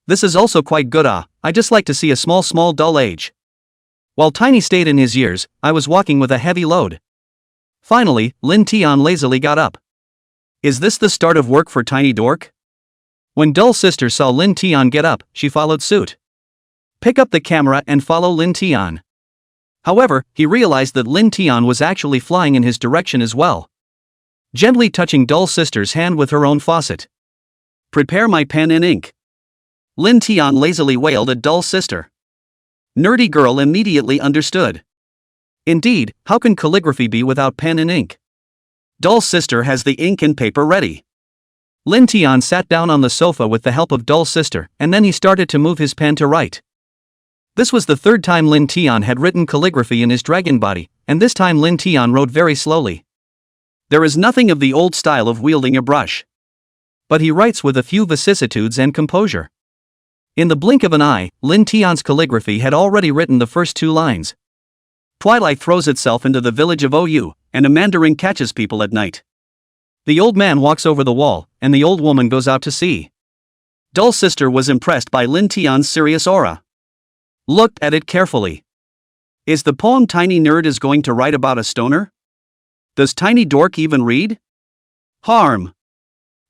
This is also quite good. I just like to see a small dull age. While Tiny stayed in his years, I was walking with a heavy load. Finally, Lin Tian lazily got up. Is this the start of work for Tiny Dork? When Dull Sister saw Lin Tian get up, she followed suit. Pick up the camera and follow Lin Tian. However, he realized that Lin Tian was actually flying in his direction as well. Gently touching Dull Sister's hand with her own faucet. Prepare my pen and ink. Lin Tian lazily wailed at Dull Sister. Nerdy Girl immediately understood. Indeed, how can calligraphy be without pen and ink? Dull Sister has the ink and paper ready. Lin Tian sat down on the sofa with the help of Dull Sister, and then he started to move his pen to write. This was the 3rd time Lin Tian had written calligraphy in his dragon body, and this time Lin Tian wrote very slowly. There is nothing of the old style of wielding a brush. But he writes with a few vicissitudes and composure. In the blink of an eye, Lin Tian's calligraphy had already written the first 2 lines. Twilight throws itself into the village of OU, and a mandarin catches people at night. The old man walks over the wall, and the old woman goes out to sea. Dull Sister was impressed by Lin Tian's serious aura. Looked at it carefully. Is the poem Tiny Nerd is going to write about a stoner? Does Tiny Dork even read? Harm.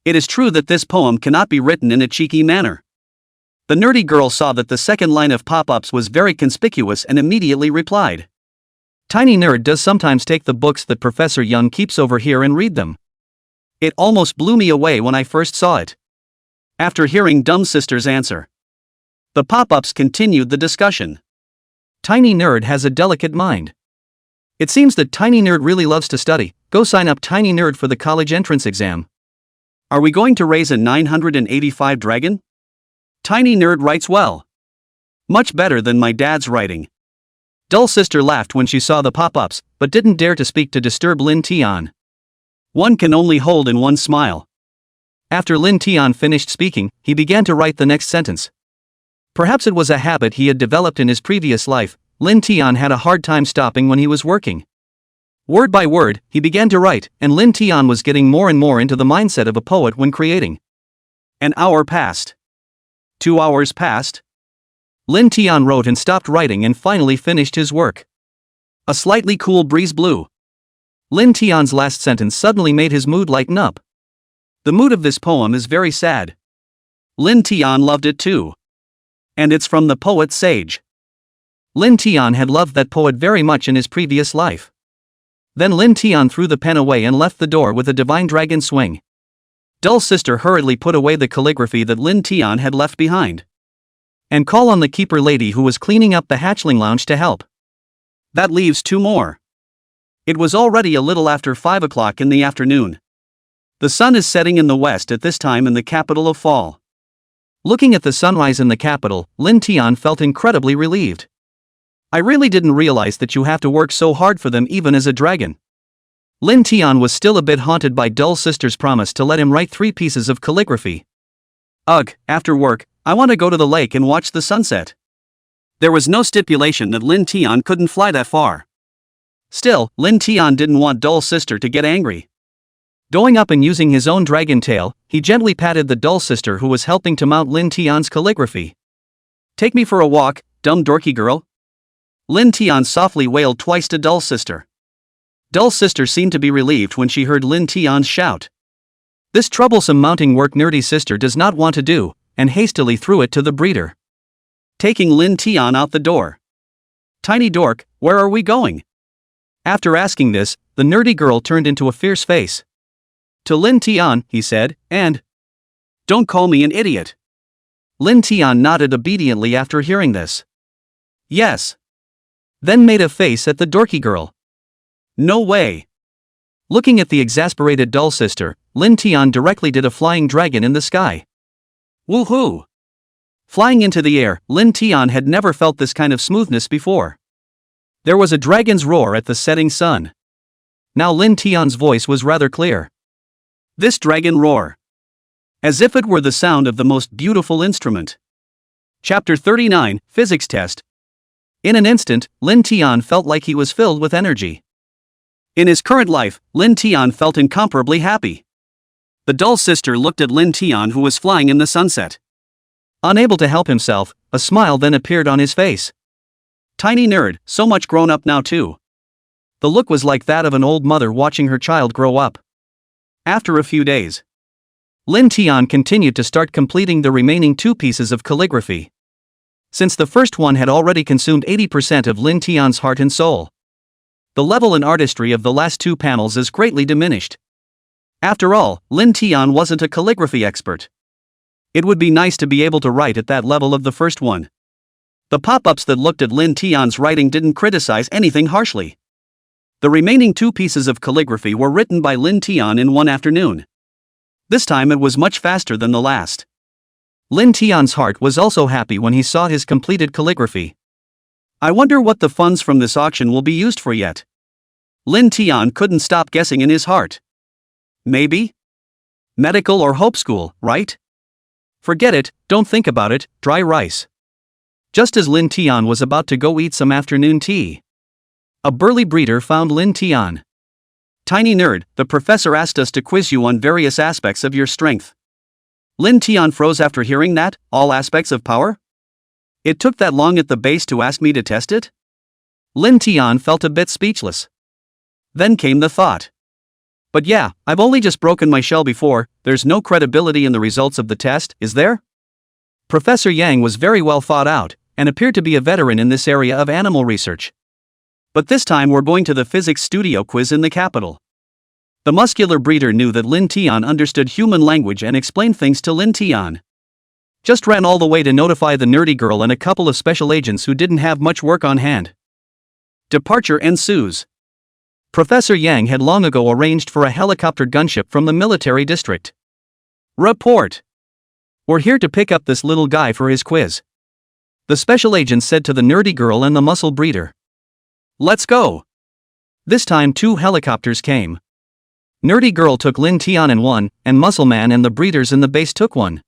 It is true that this poem cannot be written in a cheeky manner. The nerdy girl saw that the second line of pop-ups was very conspicuous and immediately replied. Tiny Nerd does sometimes take the books that Professor Young keeps over here and read them. It almost blew me away when I first saw it. After hearing Dumb Sister's answer, the pop-ups continued the discussion. Tiny Nerd has a delicate mind. It seems that Tiny Nerd really loves to study. Go sign up Tiny Nerd for the college entrance exam. Are we going to raise a 985 dragon? Tiny Nerd writes well. Much better than my dad's writing. Dull Sister laughed when she saw the pop-ups, but didn't dare to speak to disturb Lin Tian. One can only hold in one smile. After Lin Tian finished speaking, he began to write the next sentence. Perhaps it was a habit he had developed in his previous life. Lin Tian had a hard time stopping when he was working. Word by word, he began to write, and Lin Tian was getting more and more into the mindset of a poet when creating. An hour passed. 2 hours passed. Lin Tian wrote and stopped writing and finally finished his work. A slightly cool breeze blew. Lin Tian's last sentence suddenly made his mood lighten up. The mood of this poem is very sad. Lin Tian loved it too. And it's from the poet Sage. Lin Tian had loved that poet very much in his previous life. Then Lin Tian threw the pen away and left the door with a divine dragon swing. Dull Sister hurriedly put away the calligraphy that Lin Tian had left behind. And call on the keeper lady who was cleaning up the hatchling lounge to help. That leaves 2 more. It was already a little after 5 o'clock in the afternoon. The sun is setting in the west at this time in the capital of Fall. Looking at the sunrise in the capital, Lin Tian felt incredibly relieved. I really didn't realize that you have to work so hard for them even as a dragon. Lin Tian was still a bit haunted by Dull Sister's promise to let him write 3 pieces of calligraphy. Ugh, after work, I want to go to the lake and watch the sunset. There was no stipulation that Lin Tian couldn't fly that far. Still, Lin Tian didn't want Dull Sister to get angry. Going up and using his own dragon tail, he gently patted the Dull Sister who was helping to mount Lin Tian's calligraphy. Take me for a walk, dumb dorky girl. Lin Tian softly wailed twice to Dull Sister. Dull Sister seemed to be relieved when she heard Lin Tian's shout. This troublesome mounting work nerdy sister does not want to do, and hastily threw it to the breeder. Taking Lin Tian out the door. Tiny dork, where are we going? After asking this, the nerdy girl turned into a fierce face. To Lin Tian, he said, and don't call me an idiot. Lin Tian nodded obediently after hearing this. Yes. Then made a face at the dorky girl. No way. Looking at the exasperated Dull Sister, Lin Tian directly did a flying dragon in the sky. Woohoo! Flying into the air, Lin Tian had never felt this kind of smoothness before. There was a dragon's roar at the setting sun. Now Lin Tian's voice was rather clear. This dragon roar. As if it were the sound of the most beautiful instrument. Chapter 39, Physics Test. In an instant, Lin Tian felt like he was filled with energy. In his current life, Lin Tian felt incomparably happy. The Dull Sister looked at Lin Tian who was flying in the sunset. Unable to help himself, a smile then appeared on his face. Tiny Nerd, so much grown up now too. The look was like that of an old mother watching her child grow up. After a few days, Lin Tian continued to start completing the remaining 2 pieces of calligraphy. Since the first one had already consumed 80% of Lin Tian's heart and soul, the level and artistry of the last 2 panels is greatly diminished. After all, Lin Tian wasn't a calligraphy expert. It would be nice to be able to write at that level of the first one. The pop-ups that looked at Lin Tian's writing didn't criticize anything harshly. The remaining 2 pieces of calligraphy were written by Lin Tian in one afternoon. This time it was much faster than the last. Lin Tian's heart was also happy when he saw his completed calligraphy. I wonder what the funds from this auction will be used for yet. Lin Tian couldn't stop guessing in his heart. Maybe? Medical or Hope School, right? Forget it, don't think about it, dry rice. Just as Lin Tian was about to go eat some afternoon tea, a burly breeder found Lin Tian. Tiny Nerd, the professor asked us to quiz you on various aspects of your strength. Lin Tian froze after hearing that, all aspects of power? It took that long at the base to ask me to test it? Lin Tian felt a bit speechless. Then came the thought. But yeah, I've only just broken my shell before, there's no credibility in the results of the test, is there? Professor Yang was very well thought out, and appeared to be a veteran in this area of animal research. But this time we're going to the physics studio quiz in the capital. The muscular breeder knew that Lin Tian understood human language and explained things to Lin Tian. Just ran all the way to notify the nerdy girl and a couple of special agents who didn't have much work on hand. Departure ensues. Professor Yang had long ago arranged for a helicopter gunship from the military district. Report. We're here to pick up this little guy for his quiz. The special agent said to the nerdy girl and the muscle breeder. Let's go. This time 2 helicopters came. Nerdy girl took Lin Tian in one, and muscle man and the breeders in the base took one.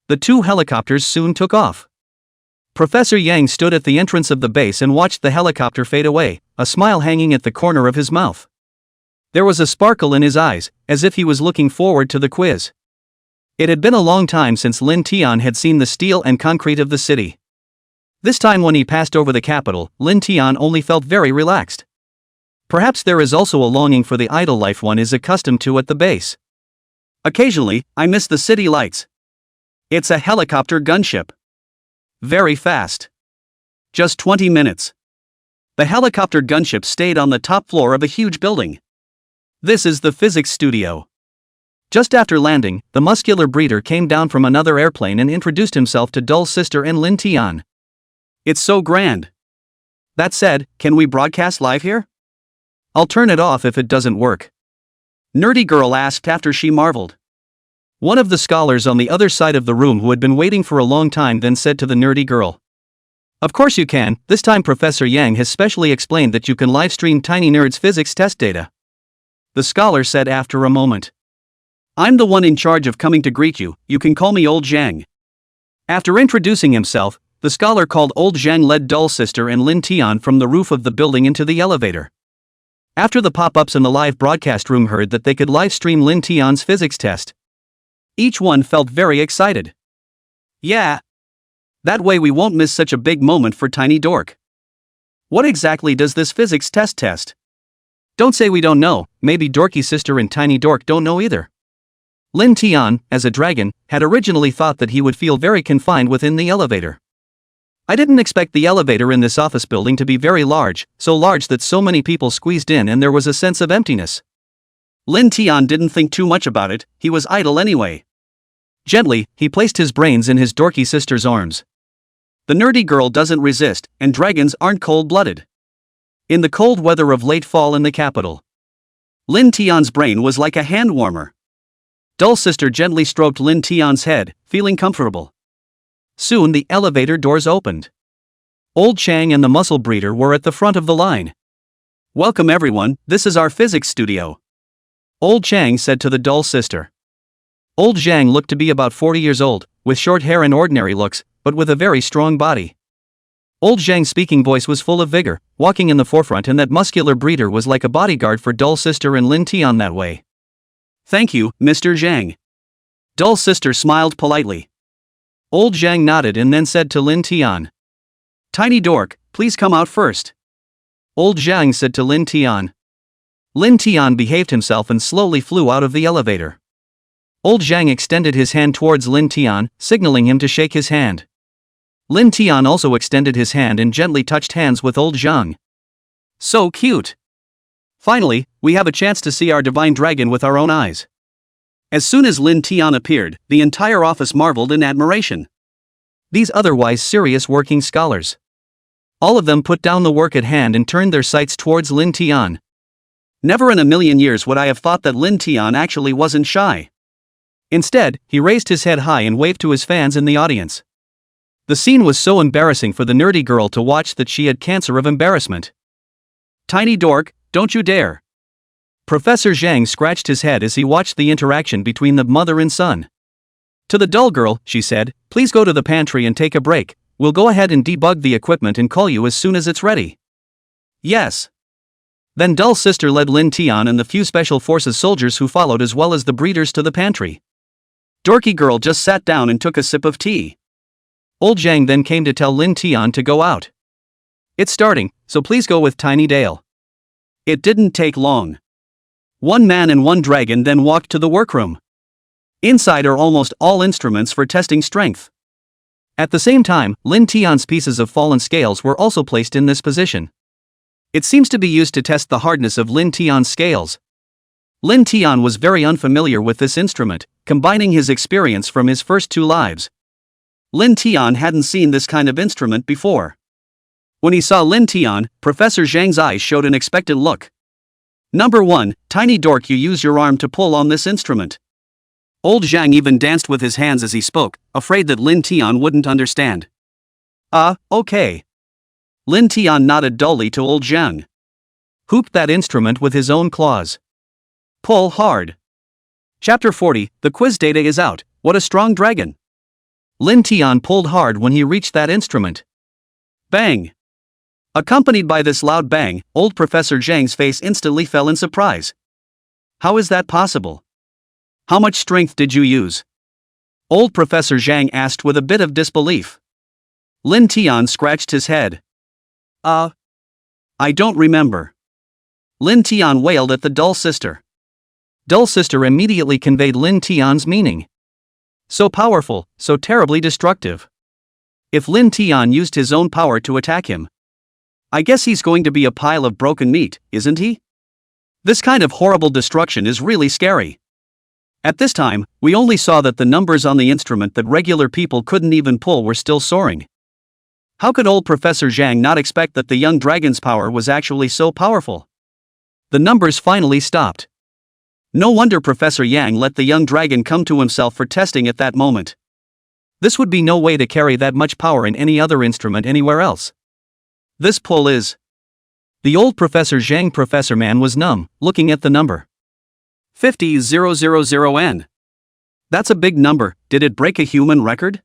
The 2 helicopters soon took off. Professor Yang stood at the entrance of the base and watched the helicopter fade away, a smile hanging at the corner of his mouth. There was a sparkle in his eyes, as if he was looking forward to the quiz. It had been a long time since Lin Tian had seen the steel and concrete of the city. This time when he passed over the capital, Lin Tian only felt very relaxed. Perhaps there is also a longing for the idle life one is accustomed to at the base. Occasionally, I miss the city lights. It's a helicopter gunship. Very fast. Just 20 minutes. The helicopter gunship stayed on the top floor of a huge building. This is the physics studio. Just after landing, the muscular breeder came down from another airplane and introduced himself to Dull's sister and Lin Tian. It's so grand. That said, can we broadcast live here? I'll turn it off if it doesn't work. Nerdy girl asked after she marveled. One of the scholars on the other side of the room who had been waiting for a long time then said to the nerdy girl. Of course you can, this time Professor Yang has specially explained that you can live stream Tiny Nerd's physics test data. The scholar said after a moment. I'm the one in charge of coming to greet you, you can call me Old Zhang. After introducing himself, the scholar called Old Zhang led Dull's sister and Lin Tian from the roof of the building into the elevator. After the pop-ups in the live broadcast room heard that they could live stream Lin Tian's physics test. Each one felt very excited. Yeah. That way we won't miss such a big moment for Tiny Dork. What exactly does this physics test? Don't say we don't know, maybe Dorky sister and Tiny Dork don't know either. Lin Tian, as a dragon, had originally thought that he would feel very confined within the elevator. I didn't expect the elevator in this office building to be very large, so large that so many people squeezed in and there was a sense of emptiness. Lin Tian didn't think too much about it, he was idle anyway. Gently, he placed his brains in his dorky sister's arms. The nerdy girl doesn't resist, and dragons aren't cold-blooded. In the cold weather of late fall in the capital, Lin Tian's brain was like a hand warmer. Dull sister gently stroked Lin Tian's head, feeling comfortable. Soon the elevator doors opened. Old Chang and the muscle breeder were at the front of the line. Welcome everyone, this is our physics studio. Old Chang said to the Dull sister. Old Zhang looked to be about 40 years old, with short hair and ordinary looks, but with a very strong body. Old Zhang's speaking voice was full of vigor, walking in the forefront, and that muscular breeder was like a bodyguard for Dull sister and Lin Tian that way. Thank you, Mr. Zhang. Dull sister smiled politely. Old Zhang nodded and then said to Lin Tian. Tiny Dork, please come out first. Old Zhang said to Lin Tian. Lin Tian behaved himself and slowly flew out of the elevator. Old Zhang extended his hand towards Lin Tian, signaling him to shake his hand. Lin Tian also extended his hand and gently touched hands with Old Zhang. So cute! Finally, we have a chance to see our divine dragon with our own eyes. As soon as Lin Tian appeared, the entire office marveled in admiration. These otherwise serious working scholars. All of them put down the work at hand and turned their sights towards Lin Tian. Never in a million years would I have thought that Lin Tian actually wasn't shy. Instead, he raised his head high and waved to his fans in the audience. The scene was so embarrassing for the nerdy girl to watch that she had cancer of embarrassment. Tiny Dork, don't you dare! Professor Zhang scratched his head as he watched the interaction between the mother and son. To the dull girl, she said, please go to the pantry and take a break, we'll go ahead and debug the equipment and call you as soon as it's ready. Yes. Then Dull sister led Lin Tian and the few special forces soldiers who followed as well as the breeders to the pantry. Dorky girl just sat down and took a sip of tea. Old Zhang then came to tell Lin Tian to go out. It's starting, so please go with Tiny Dale. It didn't take long. One man and one dragon then walked to the workroom. Inside are almost all instruments for testing strength. At the same time, Lin Tian's pieces of fallen scales were also placed in this position. It seems to be used to test the hardness of Lin Tian's scales. Lin Tian was very unfamiliar with this instrument, combining his experience from his first 2 lives. Lin Tian hadn't seen this kind of instrument before. When he saw Lin Tian, Professor Zhang's eyes showed an expectant look. Number 1, tiny dork, you use your arm to pull on this instrument. Old Zhang even danced with his hands as he spoke, afraid that Lin Tian wouldn't understand. Okay. Lin Tian nodded dully to old Zhang. Hooped that instrument with his own claws. Pull hard. Chapter 40, the quiz data is out, what a strong dragon. Lin Tian pulled hard when he reached that instrument. Bang! Accompanied by this loud bang, old Professor Zhang's face instantly fell in surprise. How is that possible? How much strength did you use? Old Professor Zhang asked with a bit of disbelief. Lin Tian scratched his head. I don't remember. Lin Tian wailed at the dull sister. Dull sister immediately conveyed Lin Tian's meaning. So powerful, so terribly destructive. If Lin Tian used his own power to attack him, I guess he's going to be a pile of broken meat, isn't he? This kind of horrible destruction is really scary. At this time, we only saw that the numbers on the instrument that regular people couldn't even pull were still soaring. How could old Professor Zhang not expect that the young dragon's power was actually so powerful? The numbers finally stopped. No wonder Professor Yang let the young dragon come to himself for testing at that moment. This would be no way to carry that much power in any other instrument anywhere else. This pull is... The old Professor Zhang Professor Man was numb, looking at the number. 50,000N. That's a big number, did it break a human record?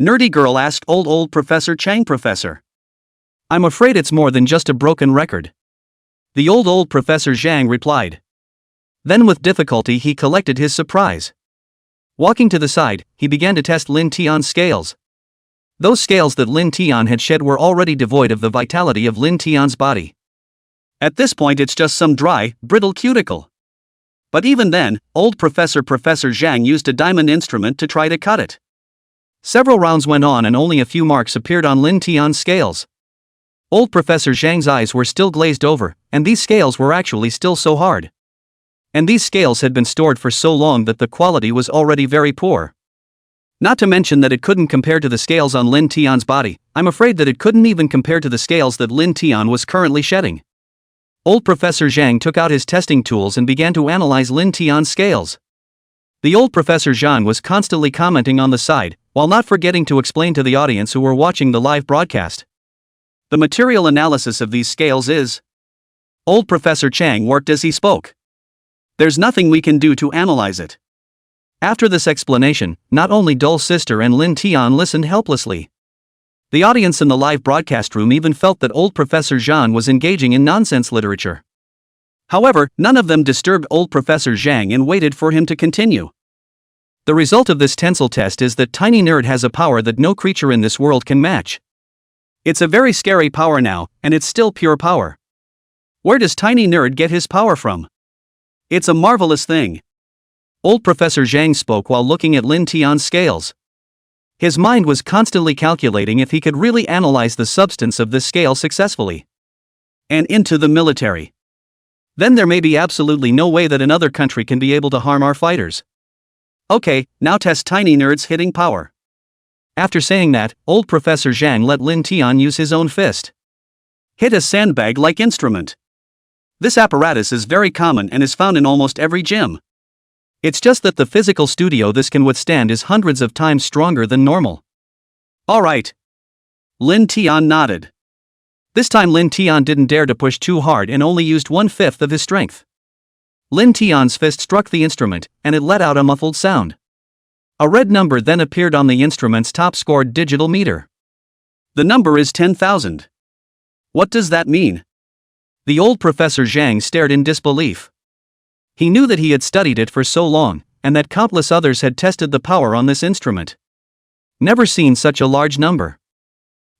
Nerdy girl asked old Professor Chang Professor. I'm afraid it's more than just a broken record. The old Professor Zhang replied. Then with difficulty he collected his surprise. Walking to the side, he began to test Lin Tian's scales. Those scales that Lin Tian had shed were already devoid of the vitality of Lin Tian's body. At this point it's just some dry, brittle cuticle. But even then, old Professor Zhang used a diamond instrument to try to cut it. Several rounds went on and only a few marks appeared on Lin Tian's scales. Old Professor Zhang's eyes were still glazed over, and these scales were actually still so hard. And these scales had been stored for so long that the quality was already very poor. Not to mention that it couldn't compare to the scales on Lin Tian's body. I'm afraid that it couldn't even compare to the scales that Lin Tian was currently shedding. Old Professor Zhang took out his testing tools and began to analyze Lin Tian's scales. The old Professor Zhang was constantly commenting on the side, while not forgetting to explain to the audience who were watching the live broadcast. The material analysis of these scales is... Old Professor Chang worked as he spoke. There's nothing we can do to analyze it. After this explanation, not only Dull Sister and Lin Tian listened helplessly. The audience in the live broadcast room even felt that old Professor Zhang was engaging in nonsense literature. However, none of them disturbed old Professor Zhang and waited for him to continue. The result of this tensile test is that Tiny Nerd has a power that no creature in this world can match. It's a very scary power now, and it's still pure power. Where does Tiny Nerd get his power from? It's a marvelous thing. Old Professor Zhang spoke while looking at Lin Tian's scales. His mind was constantly calculating if he could really analyze the substance of this scale successfully. And into the military. Then there may be absolutely no way that another country can be able to harm our fighters. Okay, now test Tiny Nerd's hitting power. After saying that, old Professor Zhang let Lin Tian use his own fist. Hit a sandbag-like instrument. This apparatus is very common and is found in almost every gym. It's just that the physical studio this can withstand is hundreds of times stronger than normal. Alright. Lin Tian nodded. This time Lin Tian didn't dare to push too hard and only used 1/5 of his strength. Lin Tian's fist struck the instrument, and it let out a muffled sound. A red number then appeared on the instrument's top-scored digital meter. The number is 10,000. What does that mean? The old Professor Zhang stared in disbelief. He knew that he had studied it for so long, and that countless others had tested the power on this instrument. Never seen such a large number.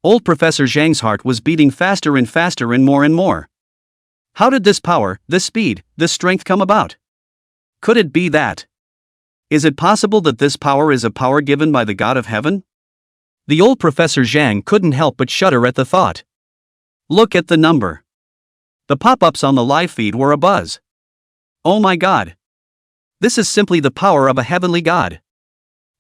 Old Professor Zhang's heart was beating faster and faster and more. How did this power, this speed, this strength come about? Could it be that? Is it possible that this power is a power given by the God of Heaven? The old Professor Zhang couldn't help but shudder at the thought. Look at the number. The pop-ups on the live feed were a buzz. Oh my god. This is simply the power of a heavenly god.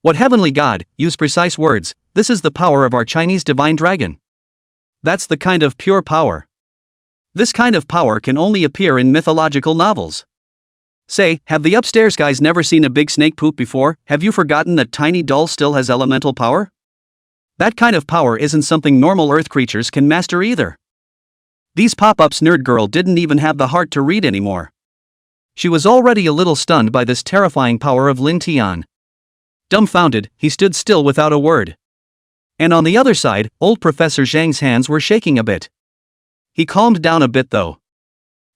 What heavenly god? Use precise words. This is the power of our Chinese divine dragon. That's the kind of pure power. This kind of power can only appear in mythological novels. Say, have the upstairs guys never seen a big snake poop before? Have you forgotten that tiny doll still has elemental power? That kind of power isn't something normal earth creatures can master either. These pop-ups nerd girl didn't even have the heart to read anymore. She was already a little stunned by this terrifying power of Lin Tian. Dumbfounded, he stood still without a word. And on the other side, old Professor Zhang's hands were shaking a bit. He calmed down a bit though.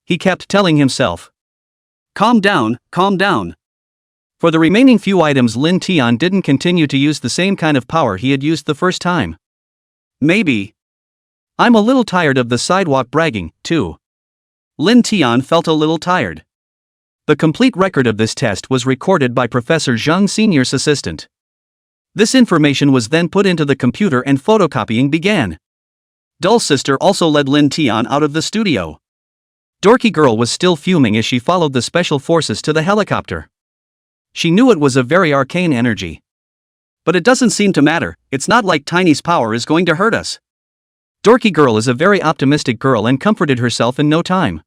He kept telling himself, calm down, calm down. For the remaining few items, Lin Tian didn't continue to use the same kind of power he had used the first time. Maybe. I'm a little tired of the sidewalk bragging, too. Lin Tian felt a little tired. The complete record of this test was recorded by Professor Zhang Senior's assistant. This information was then put into the computer and photocopying began. Dull Sister also led Lin Tian out of the studio. Dorky Girl was still fuming as she followed the special forces to the helicopter. She knew it was a very arcane energy. But it doesn't seem to matter, it's not like Tiny's power is going to hurt us. Dorky Girl is a very optimistic girl and comforted herself in no time.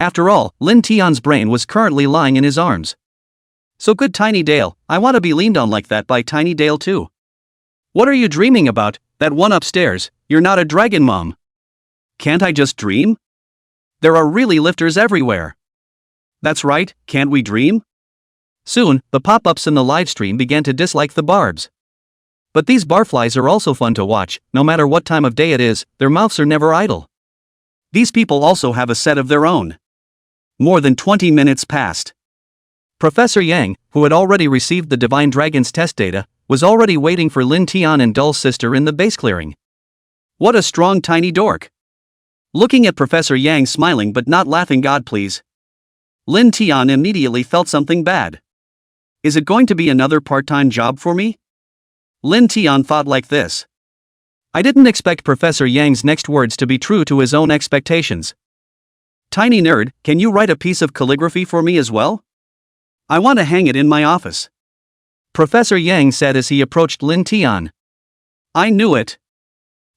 After all, Lin Tian's brain was currently lying in his arms. So good Tiny Dale, I want to be leaned on like that by Tiny Dale too. What are you dreaming about, that one upstairs? You're not a dragon, Mom. Can't I just dream? There are really lifters everywhere. That's right, can't we dream? Soon, the pop-ups in the livestream began to dislike the barbs. But these barflies are also fun to watch, no matter what time of day it is, their mouths are never idle. These people also have a set of their own. More than 20 minutes passed. Professor Yang, who had already received the Divine Dragon's test data, was already waiting for Lin Tian and Dull Sister in the base clearing. What a strong tiny dork. Looking at Professor Yang smiling but not laughing, God please. Lin Tian immediately felt something bad. Is it going to be another part-time job for me? Lin Tian thought like this. I didn't expect Professor Yang's next words to be true to his own expectations. Tiny nerd, can you write a piece of calligraphy for me as well? I want to hang it in my office. Professor Yang said as he approached Lin Tian. I knew it.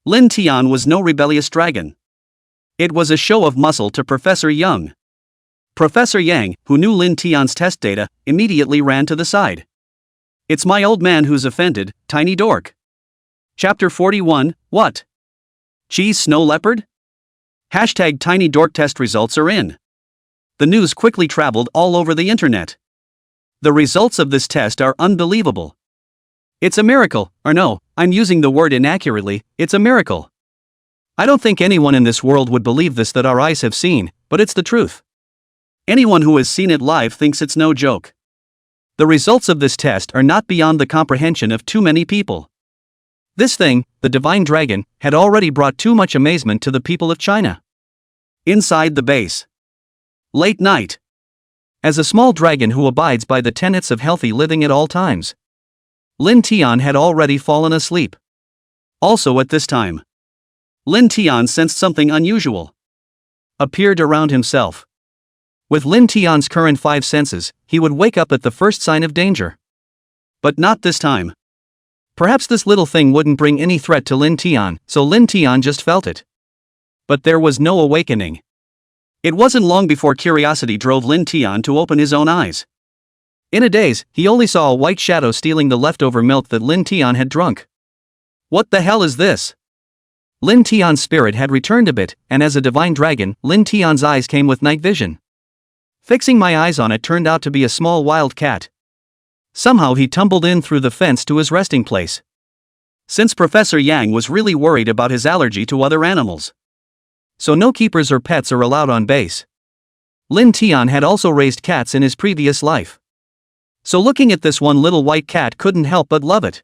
Lin Tian was no rebellious dragon. It was a show of muscle to Professor Yang. Professor Yang, who knew Lin Tian's test data, immediately ran to the side. It's my old man who's offended, tiny dork. Chapter 41, what? Cheese snow leopard? Hashtag tiny dork test results are in. The news quickly traveled all over the internet. The results of this test are unbelievable. It's a miracle, or no, I'm using the word inaccurately, it's a miracle. I don't think anyone in this world would believe this that our eyes have seen, but it's the truth. Anyone who has seen it live thinks it's no joke. The results of this test are not beyond the comprehension of too many people. This thing, the Divine Dragon, had already brought too much amazement to the people of China. Inside the base. Late night. As a small dragon who abides by the tenets of healthy living at all times, Lin Tian had already fallen asleep. Also at this time, Lin Tian sensed something unusual. Appeared around himself. With Lin Tian's current 5 senses, he would wake up at the first sign of danger. But not this time. Perhaps this little thing wouldn't bring any threat to Lin Tian, so Lin Tian just felt it. But there was no awakening. It wasn't long before curiosity drove Lin Tian to open his own eyes. In a daze, he only saw a white shadow stealing the leftover milk that Lin Tian had drunk. What the hell is this? Lin Tian's spirit had returned a bit, and as a divine dragon, Lin Tian's eyes came with night vision. Fixing my eyes on it turned out to be a small wild cat. Somehow he tumbled in through the fence to his resting place. Since Professor Yang was really worried about his allergy to other animals. So no keepers or pets are allowed on base. Lin Tian had also raised cats in his previous life. So looking at this one little white cat couldn't help but love it.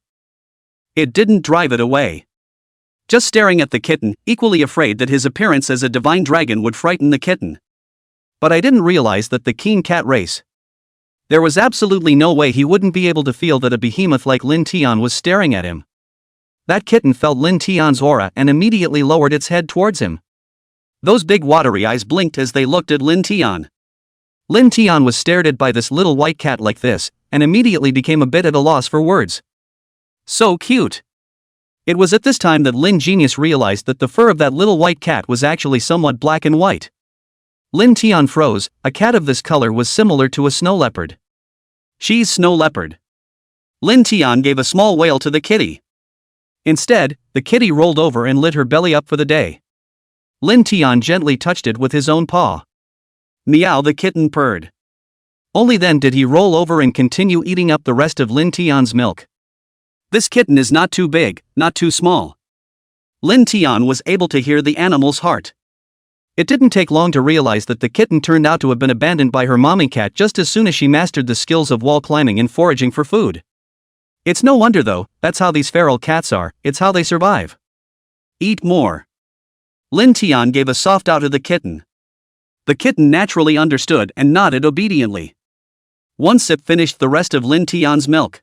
It didn't drive it away. Just staring at the kitten, equally afraid that his appearance as a divine dragon would frighten the kitten. But I didn't realize that the keen cat race. There was absolutely no way he wouldn't be able to feel that a behemoth like Lin Tian was staring at him. That kitten felt Lin Tian's aura and immediately lowered its head towards him. Those big watery eyes blinked as they looked at Lin Tian. Lin Tian was stared at by this little white cat like this, and immediately became a bit at a loss for words. So cute. It was at this time that Lin Genius realized that the fur of that little white cat was actually somewhat black and white. Lin Tian froze. A cat of this color was similar to a snow leopard. She's snow leopard. Lin Tian gave a small wail to the kitty. Instead, the kitty rolled over and lit her belly up for the day. Lin Tian gently touched it with his own paw. Meow, the kitten purred. Only then did he roll over and continue eating up the rest of Lin Tian's milk. This kitten is not too big, not too small. Lin Tian was able to hear the animal's heart. It didn't take long to realize that the kitten turned out to have been abandoned by her mommy cat just as soon as she mastered the skills of wall climbing and foraging for food. It's no wonder though, that's how these feral cats are, it's how they survive. Eat more. Lin Tian gave a soft out to the kitten. The kitten naturally understood and nodded obediently. One sip finished the rest of Lin Tian's milk.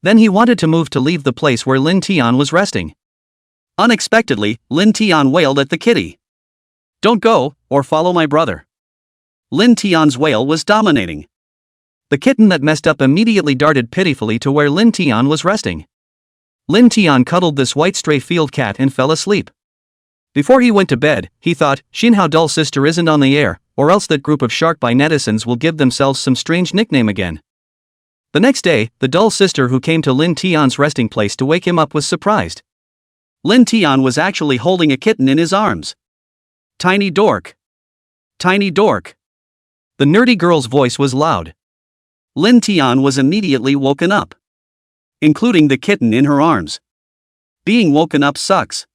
Then he wanted to move to leave the place where Lin Tian was resting. Unexpectedly, Lin Tian wailed at the kitty. Don't go, or follow my brother. Lin Tian's wail was dominating. The kitten that messed up immediately darted pitifully to where Lin Tian was resting. Lin Tian cuddled this white stray field cat and fell asleep. Before he went to bed, he thought, Shin, how dull sister isn't on the air, or else that group of shark by netizens will give themselves some strange nickname again. The next day, the dull sister who came to Lin Tian's resting place to wake him up was surprised. Lin Tian was actually holding a kitten in his arms. Tiny dork. Tiny dork. The nerdy girl's voice was loud. Lin Tian was immediately woken up. Including the kitten in her arms. Being woken up sucks.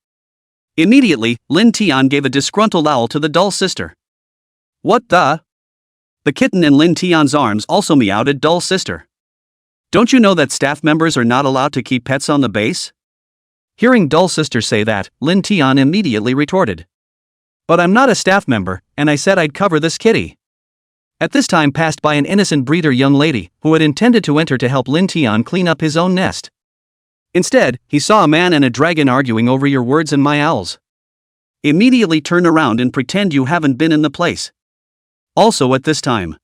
Immediately, Lin Tian gave a disgruntled owl to the dull sister. What the? The kitten in Lin Tian's arms also meowed at dull sister. Don't you know that staff members are not allowed to keep pets on the base? Hearing dull sister say that, Lin Tian immediately retorted. But I'm not a staff member, and I said I'd cover this kitty. At this time passed by an innocent breeder young lady, who had intended to enter to help Lin Tian clean up his own nest. Instead, he saw a man and a dragon arguing over your words and my owls. Immediately turn around and pretend you haven't been in the place. Also at this time,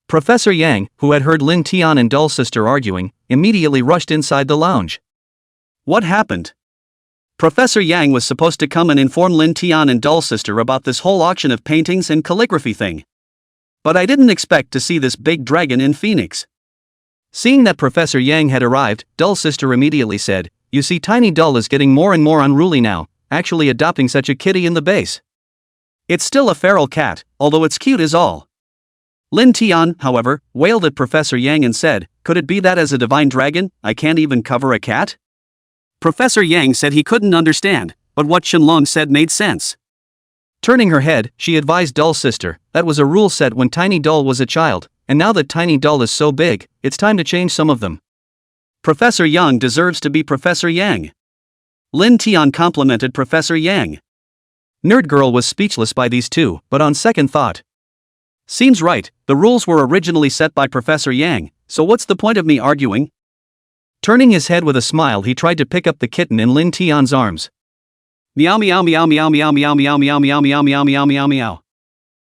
Professor Yang, who had heard Lin Tian and dull sister arguing, immediately rushed inside the lounge. What happened? Professor Yang was supposed to come and inform Lin Tian and dull sister about this whole auction of paintings and calligraphy thing. But I didn't expect to see this big dragon in Phoenix. Seeing that Professor Yang had arrived, dull sister immediately said, You see, Tiny Dull is getting more and more unruly now, actually adopting such a kitty in the base. It's still a feral cat, although it's cute as all. Lin Tian, however, wailed at Professor Yang and said, Could it be that as a divine dragon, I can't even cover a cat? Professor Yang said he couldn't understand, but what Shenlong said made sense. Turning her head, she advised dull sister, that was a rule set when Tiny Dull was a child, and now that Tiny Dull is so big, it's time to change some of them. Professor Yang deserves to be Professor Yang. Lin Tian complimented Professor Yang. Nerd Girl was speechless by these two, but on second thought. Seems right, the rules were originally set by Professor Yang, so what's the point of me arguing? Turning his head with a smile, he tried to pick up the kitten in Lin Tian's arms. Meow meow meow meow meow meow meow meow meow meow meow meow meow meow.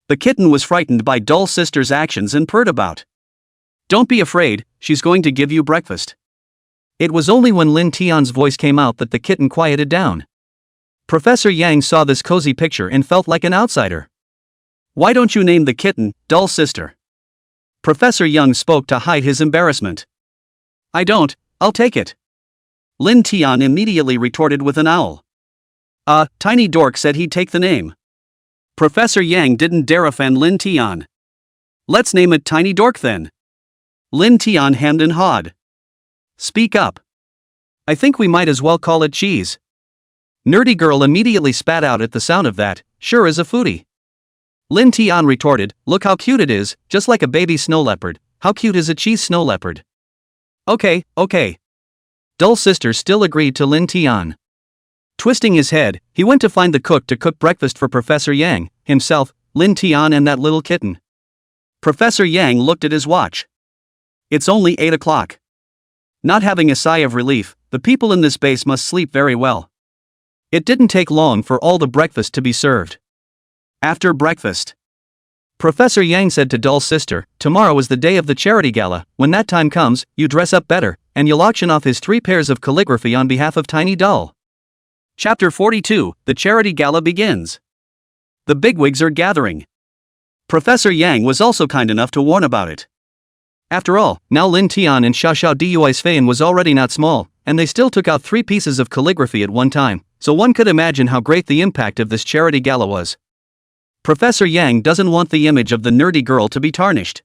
The kitten was frightened by dull sister's actions and purred about. Don't be afraid, she's going to give you breakfast. It was only when Lin Tian's voice came out that the kitten quieted down. Professor Yang saw this cozy picture and felt like an outsider. Why don't you name the kitten, dull sister? Professor Yang spoke to hide his embarrassment. I don't, I'll take it. Lin Tian immediately retorted with an owl. Tiny Dork said he'd take the name. Professor Yang didn't dare offend Lin Tian. Let's name it Tiny Dork then. Lin Tian hemmed and hawed. Speak up. I think we might as well call it cheese. Nerdy Girl immediately spat out at the sound of that, sure as a foodie. Lin Tian retorted, Look how cute it is, just like a baby snow leopard. How cute is a cheese snow leopard? Okay. Dull sister still agreed to Lin Tian. Twisting his head, he went to find the cook to cook breakfast for Professor Yang, himself, Lin Tian and that little kitten. Professor Yang looked at his watch. It's only 8 o'clock. Not having a sigh of relief, the people in this base must sleep very well. It didn't take long for all the breakfast to be served. After breakfast. Professor Yang said to Doll's sister, "Tomorrow is the day of the charity gala. When that time comes, you dress up better, and you'll auction off his 3 pairs of calligraphy on behalf of Tiny Doll." Chapter 42, The Charity Gala begins. The bigwigs are gathering. Professor Yang was also kind enough to warn about it. After all, now Lin Tian and Xiao Dui's fan was already not small, and they still took out 3 pieces of calligraphy at one time, so one could imagine how great the impact of this charity gala was. Professor Yang doesn't want the image of the nerdy girl to be tarnished.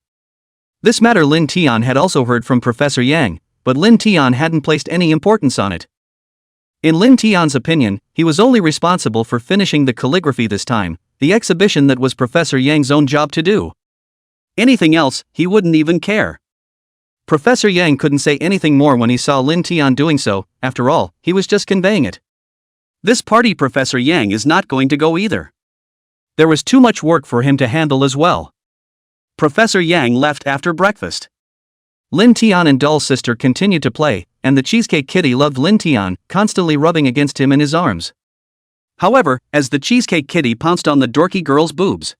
This matter Lin Tian had also heard from Professor Yang, but Lin Tian hadn't placed any importance on it. In Lin Tian's opinion, he was only responsible for finishing the calligraphy this time, the exhibition that was Professor Yang's own job to do. Anything else, he wouldn't even care. Professor Yang couldn't say anything more when he saw Lin Tian doing so. After all, he was just conveying it. This party Professor Yang is not going to go either. There was too much work for him to handle as well. Professor Yang left after breakfast. Lin Tian and Doll's sister continued to play, and the Cheesecake Kitty loved Lin Tian, constantly rubbing against him in his arms. However, as the Cheesecake Kitty pounced on the dorky girl's boobs,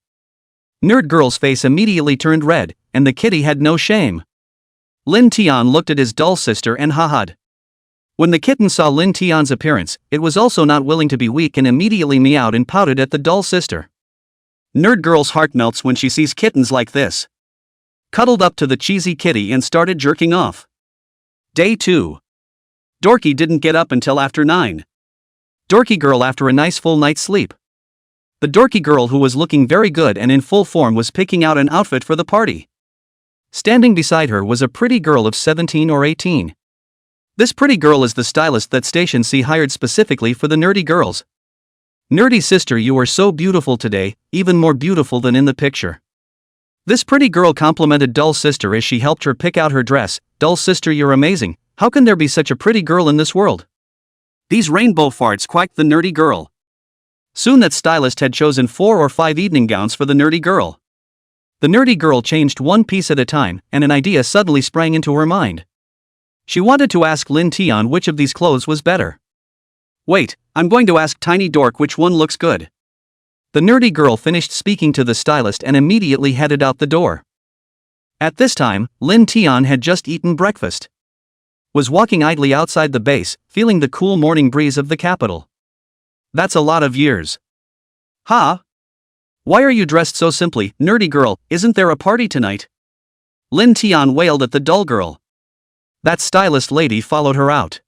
Nerd Girl's face immediately turned red, and the kitty had no shame. Lin Tian looked at his doll sister and ha-ha'd. When the kitten saw Lin Tian's appearance, it was also not willing to be weak and immediately meowed and pouted at the doll sister. Nerd Girl's heart melts when she sees kittens like this. Cuddled up to the cheesy kitty and started jerking off. Day 2. Dorky didn't get up until after 9. Dorky Girl after a nice full night's sleep. The Dorky Girl, who was looking very good and in full form, was picking out an outfit for the party. Standing beside her was a pretty girl of 17 or 18. This pretty girl is the stylist that Station C hired specifically for the nerdy girls. "Nerdy sister, you are so beautiful today, even more beautiful than in the picture." This pretty girl complimented Doll's sister as she helped her pick out her dress. "Doll's sister, you're amazing. How can there be such a pretty girl in this world?" These rainbow farts quacked the nerdy girl. Soon that stylist had chosen 4 or 5 evening gowns for the nerdy girl. The nerdy girl changed one piece at a time, and an idea suddenly sprang into her mind. She wanted to ask Lin Tian which of these clothes was better. "Wait, I'm going to ask Tiny Dork which one looks good." The nerdy girl finished speaking to the stylist and immediately headed out the door. At this time, Lin Tian had just eaten breakfast. Was walking idly outside the base, feeling the cool morning breeze of the capital. That's a lot of years. "Ha? Why are you dressed so simply, nerdy girl? Isn't there a party tonight?" Lin Tian wailed at the dull girl. That stylist lady followed her out,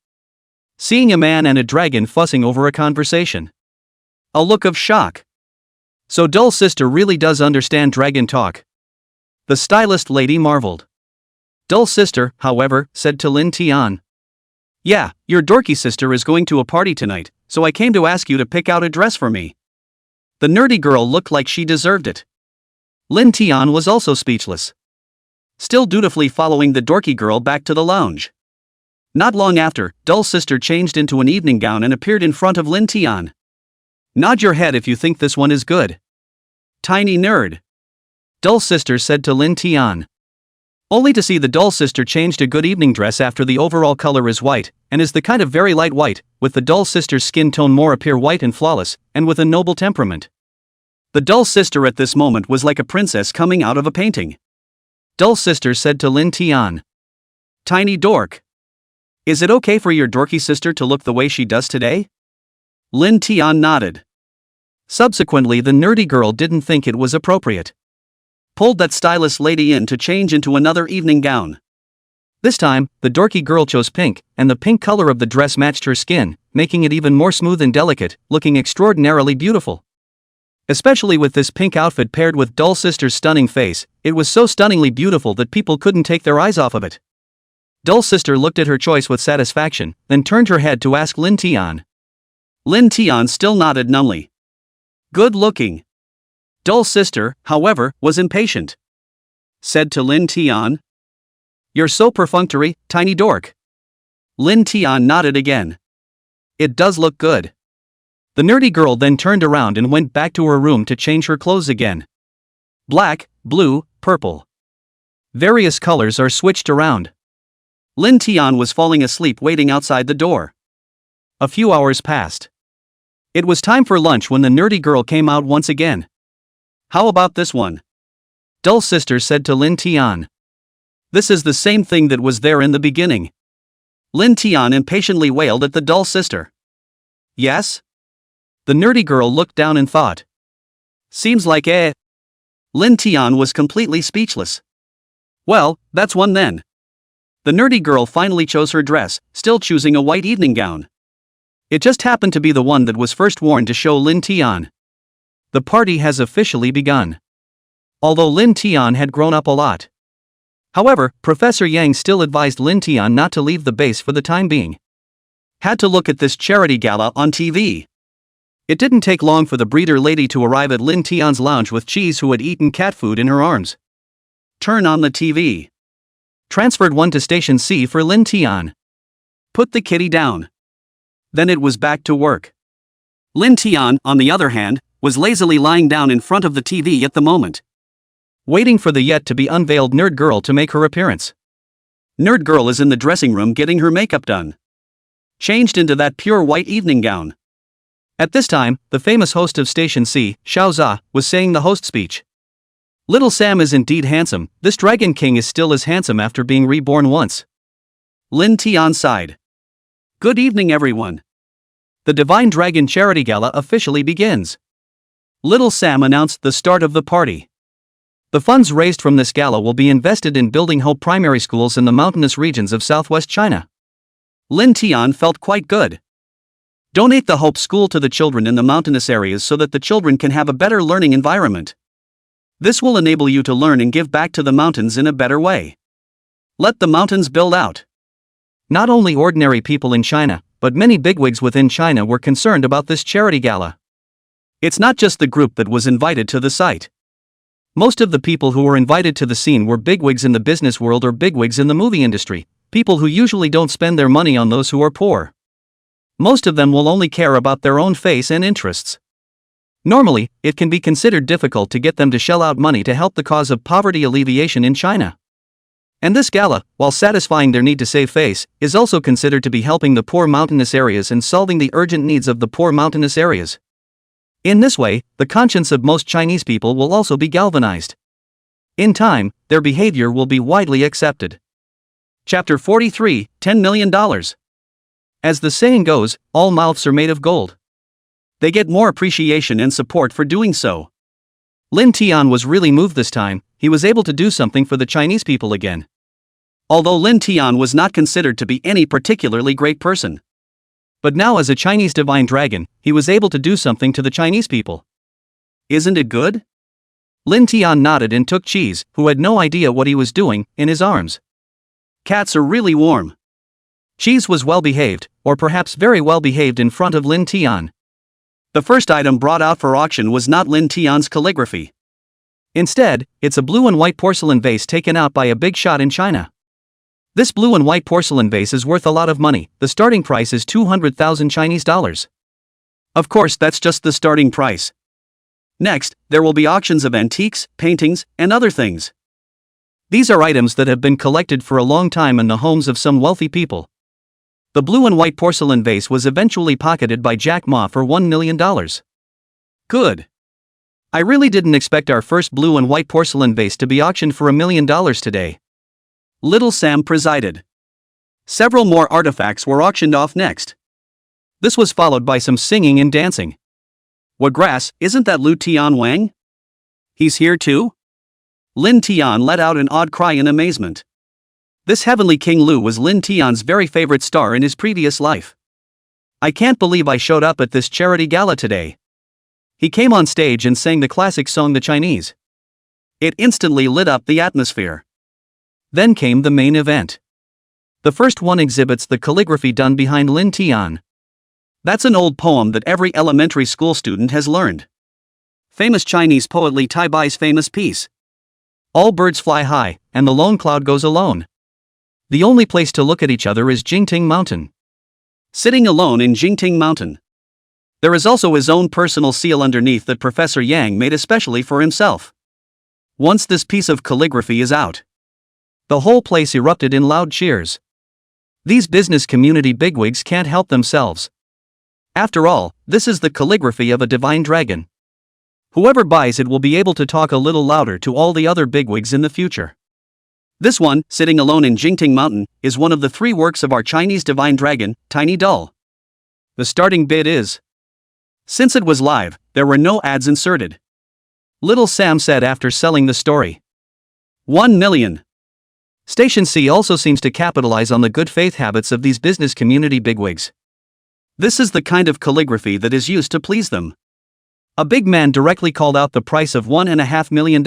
seeing a man and a dragon fussing over a conversation. A look of shock. So Doll's sister really does understand dragon talk. The stylist lady marveled. Doll's sister, however, said to Lin Tian, "Yeah, your dorky sister is going to a party tonight, so I came to ask you to pick out a dress for me." The nerdy girl looked like she deserved it. Lin Tian was also speechless, still dutifully following the dorky girl back to the lounge. Not long after, Doll's sister changed into an evening gown and appeared in front of Lin Tian. "Nod your head if you think this one is good, tiny nerd," Doll's sister said to Lin Tian. Only to see the doll sister changed a good evening dress after the overall color is white, and is the kind of very light white, with the doll sister's skin tone more appear white and flawless, and with a noble temperament. The doll sister at this moment was like a princess coming out of a painting. Doll sister said to Lin Tian, "Tiny Dork, is it okay for your dorky sister to look the way she does today?" Lin Tian nodded. Subsequently, the nerdy girl didn't think it was appropriate. Pulled that stylist lady in to change into another evening gown. This time, the dorky girl chose pink, and the pink color of the dress matched her skin, making it even more smooth and delicate, looking extraordinarily beautiful. Especially with this pink outfit paired with doll sister's stunning face, it was so stunningly beautiful that people couldn't take their eyes off of it. Doll sister looked at her choice with satisfaction, then turned her head to ask Lin Tian. Lin Tian still nodded numbly. "Good looking." Doll sister, however, was impatient. Said to Lin Tian, "You're so perfunctory, tiny dork." Lin Tian nodded again. "It does look good." The nerdy girl then turned around and went back to her room to change her clothes again. Black, blue, purple. Various colors are switched around. Lin Tian was falling asleep waiting outside the door. A few hours passed. It was time for lunch when the nerdy girl came out once again. How about this one? Dull sister said to Lin Tian. This is the same thing that was there in the beginning. Lin Tian impatiently wailed at the dull sister. Yes? The nerdy girl looked down and thought. Seems like Lin Tian was completely speechless. Well, that's one then. The nerdy girl finally chose her dress, still choosing a white evening gown. It just happened to be the one that was first worn to show Lin Tian. The party has officially begun. Although Lin Tian had grown up a lot. However, Professor Yang still advised Lin Tian not to leave the base for the time being. Had to look at this charity gala on TV. It didn't take long for the breeder lady to arrive at Lin Tian's lounge with Cheese, who had eaten cat food, in her arms. Turn on the TV. Transferred one to Station C for Lin Tian. Put the kitty down. Then it was back to work. Lin Tian, on the other hand, was lazily lying down in front of the TV at the moment, waiting for the yet to be unveiled nerd girl to make her appearance. Nerd girl is in the dressing room getting her makeup done. Changed into that pure white evening gown. At this time, the famous host of Station C, Xiaoza, was saying the host speech. Little Sam is indeed handsome. This Dragon King is still as handsome after being reborn once. Lin Tian sighed. Good evening, everyone. The Divine Dragon Charity Gala officially begins. Little Sam announced the start of the party. The funds raised from this gala will be invested in building Hope primary schools in the mountainous regions of southwest China. Lin Tian felt quite good. Donate the Hope School to the children in the mountainous areas so that the children can have a better learning environment. This will enable you to learn and give back to the mountains in a better way. Let the mountains build out. Not only ordinary people in China, but many bigwigs within China were concerned about this charity gala. It's not just the group that was invited to the site. Most of the people who were invited to the scene were bigwigs in the business world or bigwigs in the movie industry, people who usually don't spend their money on those who are poor. Most of them will only care about their own face and interests. Normally, it can be considered difficult to get them to shell out money to help the cause of poverty alleviation in China. And this gala, while satisfying their need to save face, is also considered to be helping the poor mountainous areas and solving the urgent needs of the poor mountainous areas. In this way, the conscience of most Chinese people will also be galvanized. In time, their behavior will be widely accepted. Chapter 43, $10 million. As the saying goes, all mouths are made of gold. They get more appreciation and support for doing so. Lin Tian was really moved this time. He was able to do something for the Chinese people again. Although Lin Tian was not considered to be any particularly great person. But now, as a Chinese divine dragon, he was able to do something to the Chinese people. Isn't it good? Lin Tian nodded and took Cheese, who had no idea what he was doing, in his arms. Cats are really warm. Cheese was well behaved, or perhaps very well behaved, in front of Lin Tian. The first item brought out for auction was not Lin Tian's calligraphy. Instead, it's a blue and white porcelain vase taken out by a big shot in China. This blue and white porcelain vase is worth a lot of money. The starting price is 200,000 Chinese dollars. Of course, that's just the starting price. Next, there will be auctions of antiques, paintings, and other things. These are items that have been collected for a long time in the homes of some wealthy people. The blue and white porcelain vase was eventually pocketed by Jack Ma for $1 million. Good. I really didn't expect our first blue and white porcelain vase to be auctioned for $1 million today. Little Sam presided. Several more artifacts were auctioned off next. This was followed by some singing and dancing. What grass, isn't that Lu Tian Wang? He's here too? Lin Tian let out an odd cry in amazement. This heavenly King Lu was Lin Tian's very favorite star in his previous life. I can't believe I showed up at this charity gala today. He came on stage and sang the classic song The Chinese. It instantly lit up the atmosphere. Then came the main event. The first one exhibits the calligraphy done behind Lin Tian. That's an old poem that every elementary school student has learned. Famous Chinese poet Li Taibai's famous piece. All birds fly high, and the lone cloud goes alone. The only place to look at each other is Jingting Mountain. Sitting alone in Jingting Mountain. There is also his own personal seal underneath that Professor Yang made especially for himself. Once this piece of calligraphy is out, the whole place erupted in loud cheers. These business community bigwigs can't help themselves. After all, this is the calligraphy of a divine dragon. Whoever buys it will be able to talk a little louder to all the other bigwigs in the future. This one, sitting alone in Jingting Mountain, is one of the 3 works of our Chinese divine dragon, Tiny Doll. The starting bid is. Since it was live, there were no ads inserted. Little Sam said after selling the story. 1 million. Station C also seems to capitalize on the good faith habits of these business community bigwigs. This is the kind of calligraphy that is used to please them. A big man directly called out the price of $1.5 million.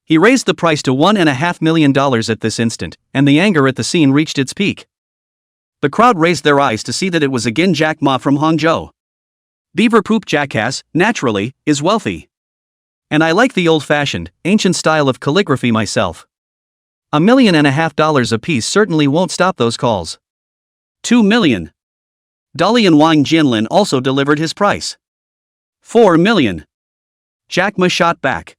He raised the price to $1.5 million at this instant, and the anger at the scene reached its peak. The crowd raised their eyes to see that it was again Jack Ma from Hangzhou. Beaver Poop Jackass, naturally, is wealthy. And I like the old-fashioned, ancient style of calligraphy myself. $1.5 million a piece certainly won't stop those calls. 2 million. Dalian Wang Jianlin also delivered his price. 4 million. Jack Ma shot back.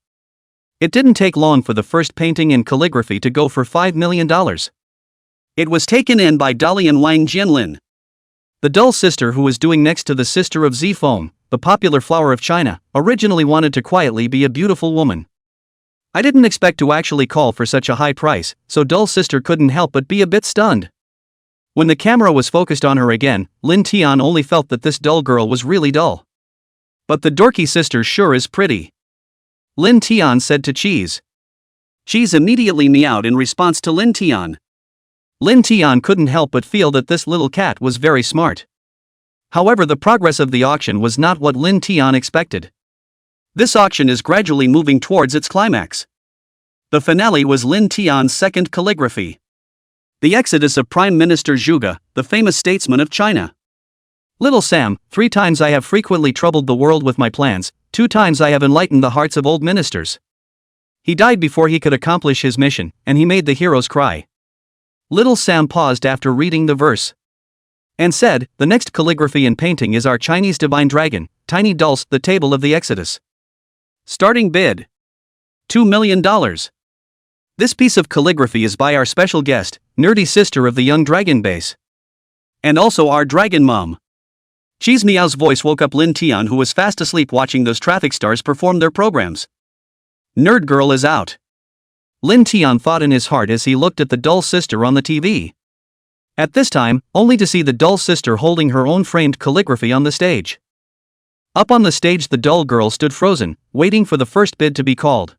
It didn't take long for the first painting in calligraphy to go for $5 million. It was taken in by Dalian Wang Jianlin. The doll sister who was doing next to the sister of Zifeng, the popular flower of China, originally wanted to quietly be a beautiful woman. I didn't expect to actually call for such a high price, so doll sister couldn't help but be a bit stunned. When the camera was focused on her again, Lin Tian only felt that this dull girl was really dull. But the dorky sister sure is pretty. Lin Tian said to Cheese. Cheese immediately meowed in response to Lin Tian. Lin Tian couldn't help but feel that this little cat was very smart. However, the progress of the auction was not what Lin Tian expected. This auction is gradually moving towards its climax. The finale was Lin Tian's second calligraphy. The exodus of Prime Minister Zhuge, the famous statesman of China. Little Sam, 3 times I have frequently troubled the world with my plans, 2 times I have enlightened the hearts of old ministers. He died before he could accomplish his mission, and he made the heroes cry. Little Sam paused after reading the verse. And said, the next calligraphy and painting is our Chinese divine dragon, Tiny Doll's The Table of the Exodus. Starting bid. $2 million. This piece of calligraphy is by our special guest, nerdy sister of the young dragon base. And also our dragon mom. Cheese Meow's voice woke up Lin Tian, who was fast asleep watching those traffic stars perform their programs. Nerd girl is out. Lin Tian thought in his heart as he looked at the doll sister on the TV. At this time, only to see the doll sister holding her own framed calligraphy on the stage. Up on the stage the doll girl stood frozen, waiting for the first bid to be called.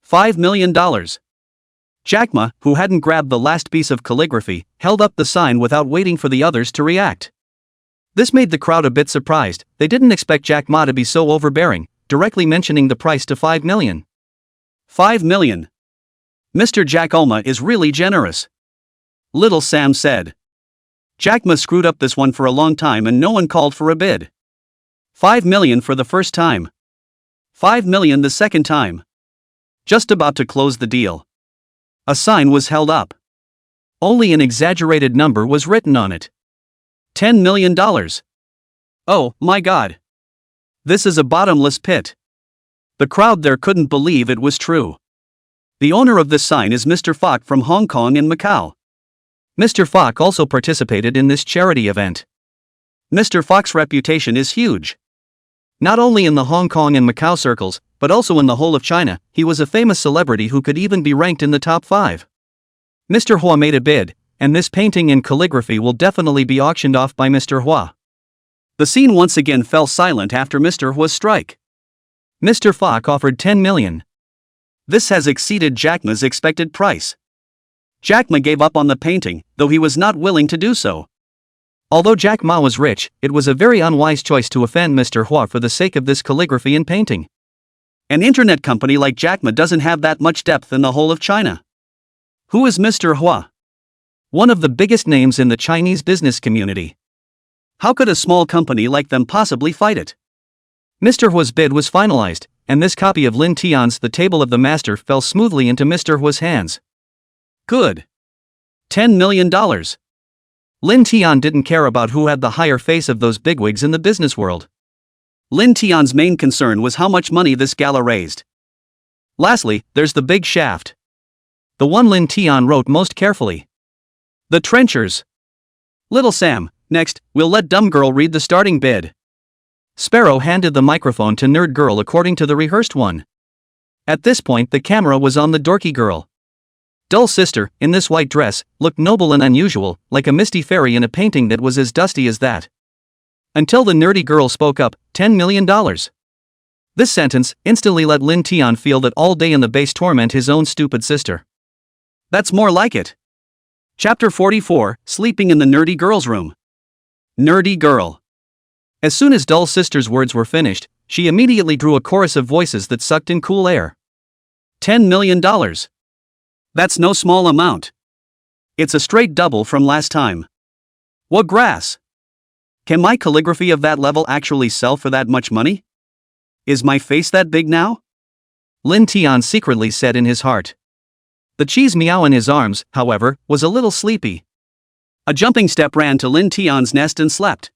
$5 million. Jack Ma, who hadn't grabbed the last piece of calligraphy, held up the sign without waiting for the others to react. This made the crowd a bit surprised. They didn't expect Jack Ma to be so overbearing, directly mentioning the price to $5 million. $5 million. Mr. Jack Ma is really generous. Little Sam said. Jack Ma screwed up this one for a long time and no one called for a bid. $5 million for the first time. $5 million the second time. Just about to close the deal. A sign was held up. Only an exaggerated number was written on it. $10 million. Oh, my God. This is a bottomless pit. The crowd there couldn't believe it was true. The owner of this sign is Mr. Fok from Hong Kong and Macau. Mr. Fok also participated in this charity event. Mr. Fok's reputation is huge. Not only in the Hong Kong and Macau circles, but also in the whole of China, he was a famous celebrity who could even be ranked in the top 5. Mr. Hua made a bid, and this painting in calligraphy will definitely be auctioned off by Mr. Hua. The scene once again fell silent after Mr. Hua's strike. Mr. Fok offered $10 million. This has exceeded Jack Ma's expected price. Jack Ma gave up on the painting, though he was not willing to do so. Although Jack Ma was rich, it was a very unwise choice to offend Mr. Hua for the sake of this calligraphy and painting. An internet company like Jack Ma doesn't have that much depth in the whole of China. Who is Mr. Hua? One of the biggest names in the Chinese business community. How could a small company like them possibly fight it? Mr. Hua's bid was finalized, and this copy of Lin Tian's The Table of the Master fell smoothly into Mr. Hua's hands. Good. $10 million. Lin Tian didn't care about who had the higher face of those bigwigs in the business world. Lin Tian's main concern was how much money this gala raised. Lastly, there's the big shaft. The one Lin Tian wrote most carefully. The Trenchers. Little Sam, next, we'll let Dumb Girl read the starting bid. Sparrow handed the microphone to Nerd Girl according to the rehearsed one. At this point the camera was on the dorky girl. Dull Sister, in this white dress, looked noble and unusual, like a misty fairy in a painting that was as dusty as that. Until the nerdy girl spoke up, $10 million. This sentence instantly let Lin Tian feel that all day in the base torment his own stupid sister. That's more like it. Chapter 44, Sleeping in the Nerdy Girl's Room. Nerdy Girl. As soon as Dull Sister's words were finished, she immediately drew a chorus of voices that sucked in cool air. $10 million. That's no small amount. It's a straight double from last time. What grass? Can my calligraphy of that level actually sell for that much money? Is my face that big now? Lin Tian secretly said in his heart. The cheese meow in his arms, however, was a little sleepy. A jumping step ran to Lin Tian's nest and slept.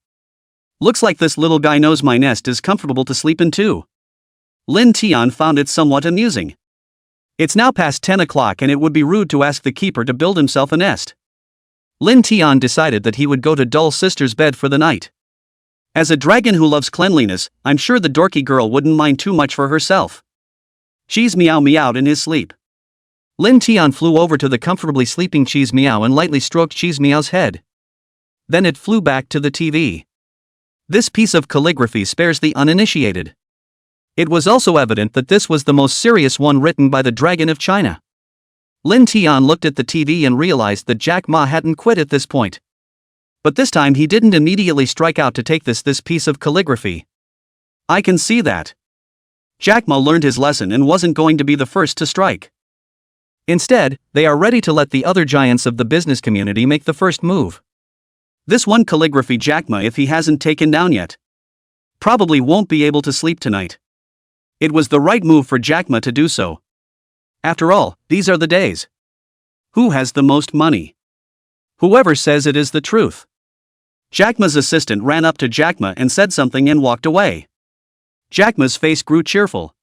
Looks like this little guy knows my nest is comfortable to sleep in too. Lin Tian found it somewhat amusing. It's now past 10 o'clock and it would be rude to ask the keeper to build himself a nest. Lin Tian decided that he would go to Dull Sister's bed for the night. As a dragon who loves cleanliness, I'm sure the dorky girl wouldn't mind too much for herself. Cheese Meow meowed in his sleep. Lin Tian flew over to the comfortably sleeping Cheese Meow and lightly stroked Cheese Meow's head. Then it flew back to the TV. This piece of calligraphy spares the uninitiated. It was also evident that this was the most serious one written by the Dragon of China. Lin Tian looked at the TV and realized that Jack Ma hadn't quit at this point. But this time he didn't immediately strike out to take this piece of calligraphy. I can see that. Jack Ma learned his lesson and wasn't going to be the first to strike. Instead, they are ready to let the other giants of the business community make the first move. This one calligraphy Jack Ma, if he hasn't taken down yet, probably won't be able to sleep tonight. It was the right move for Jack Ma to do so. After all, these are the days. Who has the most money? Whoever says it is the truth. Jack Ma's assistant ran up to Jack Ma and said something and walked away. Jack Ma's face grew cheerful.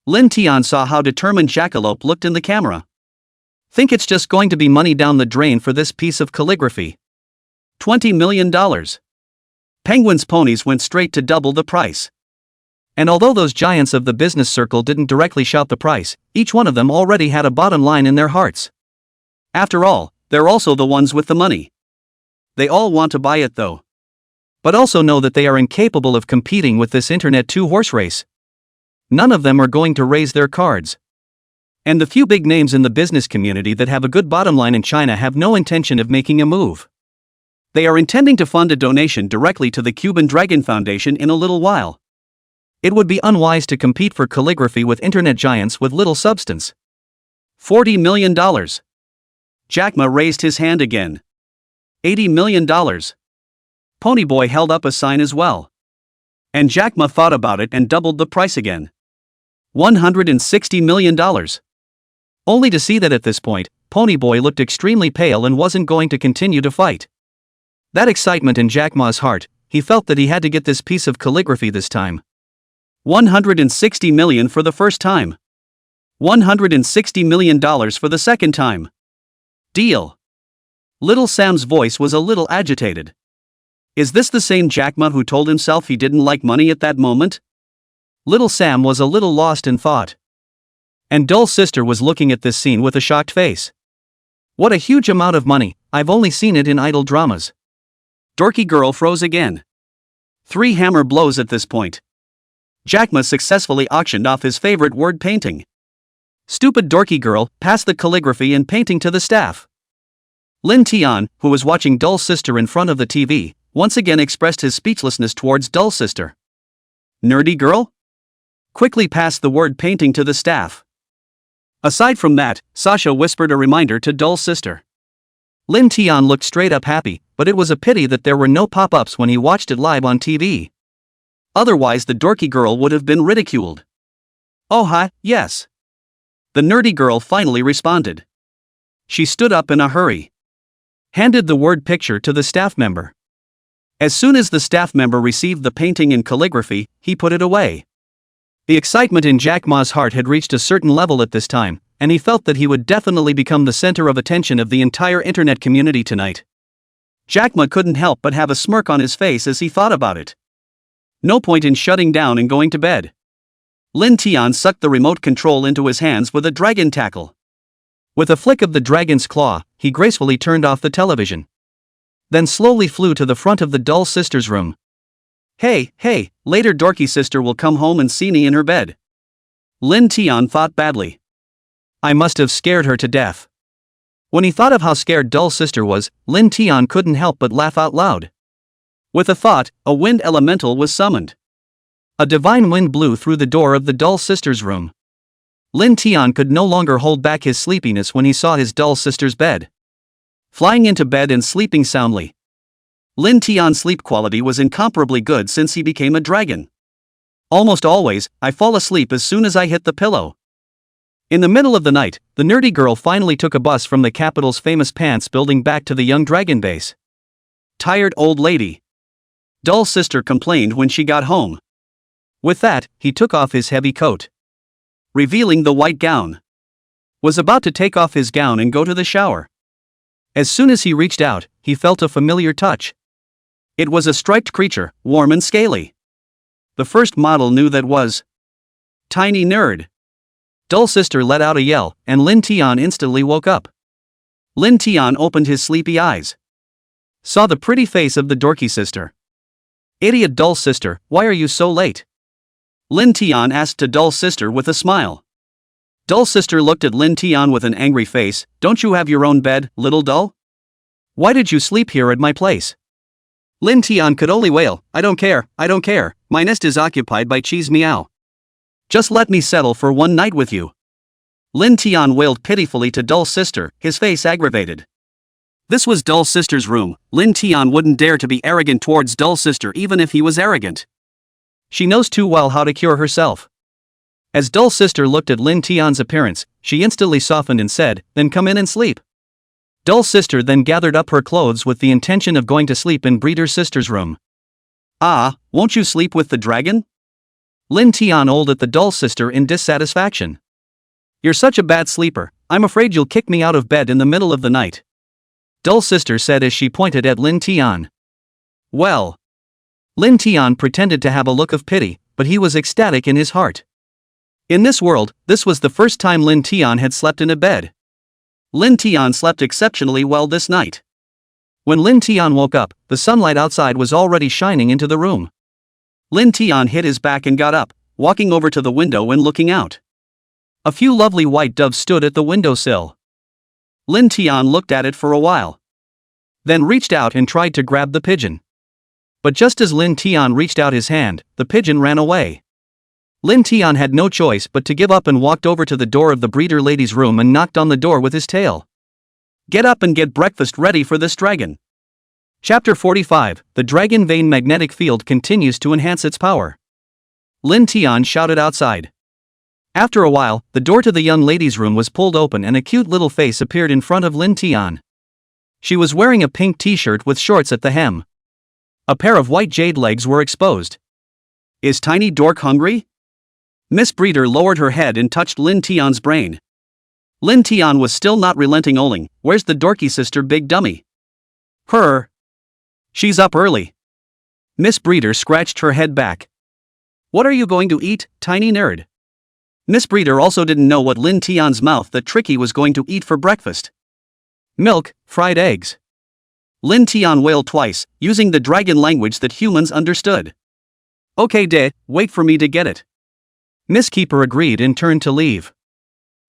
Lin Tian saw how determined Jackalope looked in the camera. Think it's just going to be money down the drain for this piece of calligraphy. $20 million. Penguin's ponies went straight to double the price. And although those giants of the business circle didn't directly shout the price, each one of them already had a bottom line in their hearts. After all, they're also the ones with the money. They all want to buy it though. But also know that they are incapable of competing with this internet two-horse race. None of them are going to raise their cards. And the few big names in the business community that have a good bottom line in China have no intention of making a move. They are intending to fund a donation directly to the Cuban Dragon Foundation in a little while. It would be unwise to compete for calligraphy with internet giants with little substance. $40 million. Jack Ma raised his hand again. $80 million. Ponyboy held up a sign as well. And Jack Ma thought about it and doubled the price again. $160 million. Only to see that at this point, Ponyboy looked extremely pale and wasn't going to continue to fight. That excitement in Jack Ma's heart, he felt that he had to get this piece of calligraphy this time. $160 million for the first time. $160 million for the second time. Deal. Little Sam's voice was a little agitated. Is this the same Jack Ma who told himself he didn't like money at that moment? Little Sam was a little lost in thought. And Dull Sister was looking at this scene with a shocked face. What a huge amount of money, I've only seen it in idle dramas. Dorky Girl froze again. 3 hammer blows at this point. Jack Ma successfully auctioned off his favorite word painting. Stupid Dorky Girl passed the calligraphy and painting to the staff. Lin Tian, who was watching Dull Sister in front of the TV, once again expressed his speechlessness towards Dull Sister. Nerdy Girl? Quickly passed the word painting to the staff. Aside from that, Sasha whispered a reminder to Dull Sister. Lin Tian looked straight up happy, but it was a pity that there were no pop-ups when he watched it live on TV. Otherwise the dorky girl would have been ridiculed. Oh hi, yes. The nerdy girl finally responded. She stood up in a hurry. Handed the word picture to the staff member. As soon as the staff member received the painting in calligraphy, he put it away. The excitement in Jack Ma's heart had reached a certain level at this time, and he felt that he would definitely become the center of attention of the entire internet community tonight. Jack Ma couldn't help but have a smirk on his face as he thought about it. No point in shutting down and going to bed. Lin Tian sucked the remote control into his hands with a dragon tackle. With a flick of the dragon's claw, he gracefully turned off the television. Then slowly flew to the front of the doll sister's room. Hey, later dorky sister will come home and see me in her bed. Lin Tian thought badly. I must have scared her to death. When he thought of how scared doll sister was, Lin Tian couldn't help but laugh out loud. With a thought, a wind elemental was summoned. A divine wind blew through the door of the doll sister's room. Lin Tian could no longer hold back his sleepiness when he saw his doll sister's bed. Flying into bed and sleeping soundly. Lin Tian's sleep quality was incomparably good since he became a dragon. Almost always, I fall asleep as soon as I hit the pillow. In the middle of the night, the nerdy girl finally took a bus from the capital's famous pants building back to the young dragon base. Tired old lady. Doll sister complained when she got home. With that, he took off his heavy coat, revealing the white gown. Was about to take off his gown and go to the shower. As soon as he reached out, he felt a familiar touch. It was a striped creature, warm and scaly. The first model knew that was Tiny Nerd. Doll sister let out a yell, and Lin Tian instantly woke up. Lin Tian opened his sleepy eyes. Saw the pretty face of the dorky sister. Idiot doll sister, why are you so late? Lin Tian asked to doll sister with a smile. Doll sister looked at Lin Tian with an angry face. Don't you have your own bed, little doll? Why did you sleep here at my place? Lin Tian could only wail, I don't care, my nest is occupied by Cheese Meow. Just let me settle for one night with you. Lin Tian wailed pitifully to doll sister, his face aggravated. This was doll sister's room. Lin Tian wouldn't dare to be arrogant towards doll sister even if he was arrogant. She knows too well how to cure herself. As doll sister looked at Lin Tian's appearance, she instantly softened and said, then come in and sleep. Doll sister then gathered up her clothes with the intention of going to sleep in breeder sister's room. Ah, won't you sleep with the dragon? Lin Tian yelled at the doll sister in dissatisfaction. You're such a bad sleeper, I'm afraid you'll kick me out of bed in the middle of the night. Doll sister said as she pointed at Lin Tian. Well. Lin Tian pretended to have a look of pity, but he was ecstatic in his heart. In this world, this was the first time Lin Tian had slept in a bed. Lin Tian slept exceptionally well this night. When Lin Tian woke up, the sunlight outside was already shining into the room. Lin Tian hit his back and got up, walking over to the window and looking out. A few lovely white doves stood at the windowsill. Lin Tian looked at it for a while. Then reached out and tried to grab the pigeon. But just as Lin Tian reached out his hand, the pigeon ran away. Lin Tian had no choice but to give up and walked over to the door of the breeder lady's room and knocked on the door with his tail. Get up and get breakfast ready for this dragon. Chapter 45, The Dragon Vein Magnetic Field continues to enhance its power. Lin Tian shouted outside. After a while, the door to the young lady's room was pulled open and a cute little face appeared in front of Lin Tian. She was wearing a pink t-shirt with shorts at the hem. A pair of white jade legs were exposed. Is Tiny Dork hungry? Miss Breeder lowered her head and touched Lin Tian's brain. Lin Tian was still not relenting, Oling, where's the dorky sister big dummy? Her. She's up early. Miss Breeder scratched her head back. What are you going to eat, tiny nerd? Miss Breeder also didn't know what Lin Tian's mouth that Tricky was going to eat for breakfast. Milk, fried eggs. Lin Tian wailed twice, using the dragon language that humans understood. Okay, wait for me to get it. Miss Keeper agreed and turned to leave.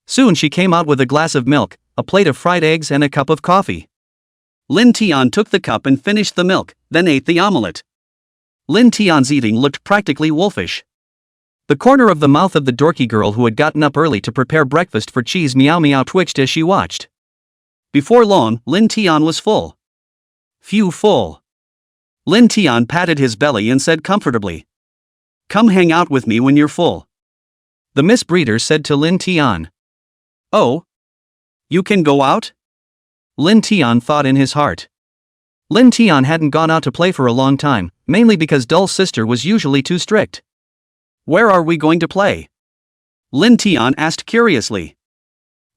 Soon she came out with a glass of milk, a plate of fried eggs and a cup of coffee. Lin Tian took the cup and finished the milk, then ate the omelette. Lin Tian's eating looked practically wolfish. The corner of the mouth of the dorky girl who had gotten up early to prepare breakfast for Cheese Meow Meow twitched as she watched. Before long, Lin Tian was full. Phew, full. Lin Tian patted his belly and said comfortably. Come hang out with me when you're full. The Miss Breeder said to Lin Tian. Oh? You can go out? Lin Tian thought in his heart. Lin Tian hadn't gone out to play for a long time, mainly because Dull's sister was usually too strict. Where are we going to play? Lin Tian asked curiously.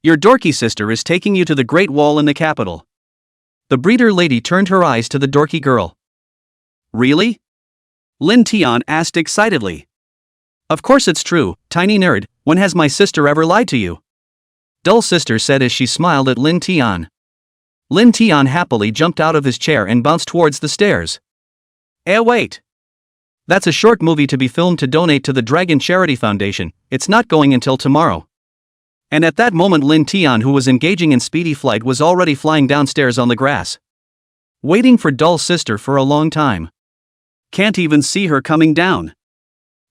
Your dorky sister is taking you to the Great Wall in the capital. The breeder lady turned her eyes to the dorky girl. Really? Lin Tian asked excitedly. Of course it's true, tiny nerd, when has my sister ever lied to you? Dull sister said as she smiled at Lin Tian. Lin Tian happily jumped out of his chair and bounced towards the stairs. Wait. That's a short movie to be filmed to donate to the Dragon Charity Foundation, it's not going until tomorrow. And at that moment Lin Tian, who was engaging in speedy flight, was already flying downstairs on the grass. Waiting for Dull sister for a long time. Can't even see her coming down.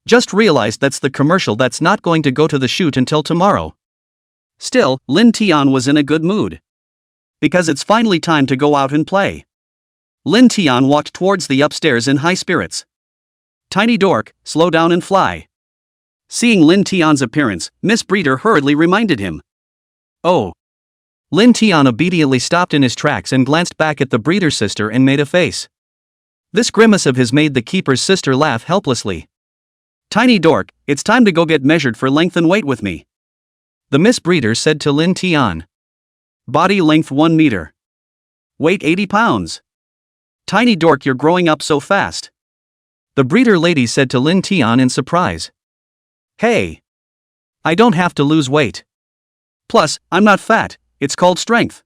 Just realized that's the commercial that's not going to go to the shoot until tomorrow. Still, Lin Tian was in a good mood. Because it's finally time to go out and play. Lin Tian walked towards the upstairs in high spirits. Tiny dork, slow down and fly. Seeing Lin Tian's appearance, Miss Breeder hurriedly reminded him. Oh. Lin Tian obediently stopped in his tracks and glanced back at the breeder's sister and made a face. This grimace of his made the keeper's sister laugh helplessly. Tiny dork, it's time to go get measured for length and weight with me. The Miss Breeder said to Lin Tian. Body length 1 meter. Weight 80 pounds. Tiny dork, you're growing up so fast. The breeder lady said to Lin Tian in surprise. Hey. I don't have to lose weight. Plus, I'm not fat, it's called strength.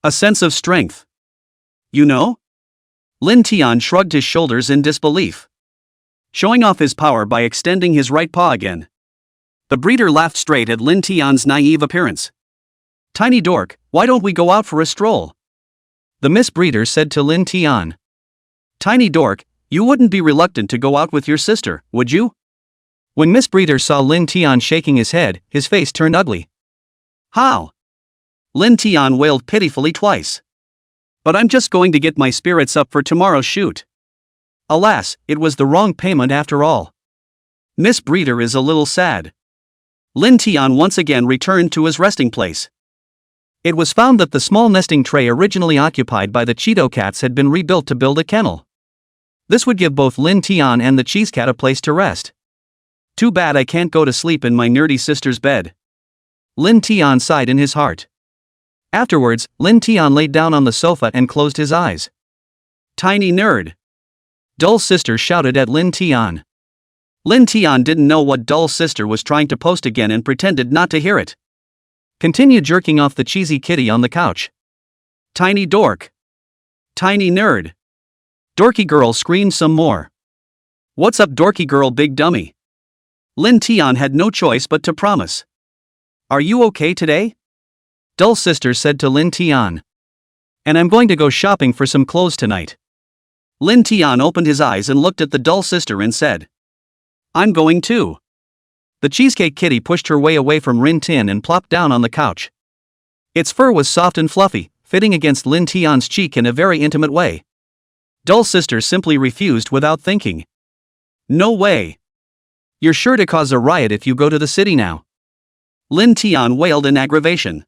A sense of strength. You know? Lin Tian shrugged his shoulders in disbelief. Showing off his power by extending his right paw again. The breeder laughed straight at Lin Tian's naive appearance. Tiny dork, why don't we go out for a stroll? The Miss Breeder said to Lin Tian. Tiny dork, you wouldn't be reluctant to go out with your sister, would you? When Miss Breeder saw Lin Tian shaking his head, his face turned ugly. How? Lin Tian wailed pitifully twice. But I'm just going to get my spirits up for tomorrow's shoot. Alas, it was the wrong payment after all. Miss Breeder is a little sad. Lin Tian once again returned to his resting place. It was found that the small nesting tray originally occupied by the Cheeto cats had been rebuilt to build a kennel. This would give both Lin Tian and the cheese cat a place to rest. Too bad I can't go to sleep in my nerdy sister's bed. Lin Tian sighed in his heart. Afterwards, Lin Tian laid down on the sofa and closed his eyes. Tiny nerd. Dull sister shouted at Lin Tian. Lin Tian didn't know what Dull sister was trying to post again and pretended not to hear it. Continued jerking off the cheesy kitty on the couch. Tiny dork. Tiny nerd. Dorky girl screamed some more. What's up, dorky girl, big dummy? Lin Tian had no choice but to promise. Are you okay today? Dull sister said to Lin Tian. And I'm going to go shopping for some clothes tonight. Lin Tian opened his eyes and looked at the dull sister and said. I'm going too. The cheesecake kitty pushed her way away from Rin Tin and plopped down on the couch. Its fur was soft and fluffy, fitting against Lin Tian's cheek in a very intimate way. Dull sister simply refused without thinking. No way. You're sure to cause a riot if you go to the city now. Lin Tian wailed in aggravation.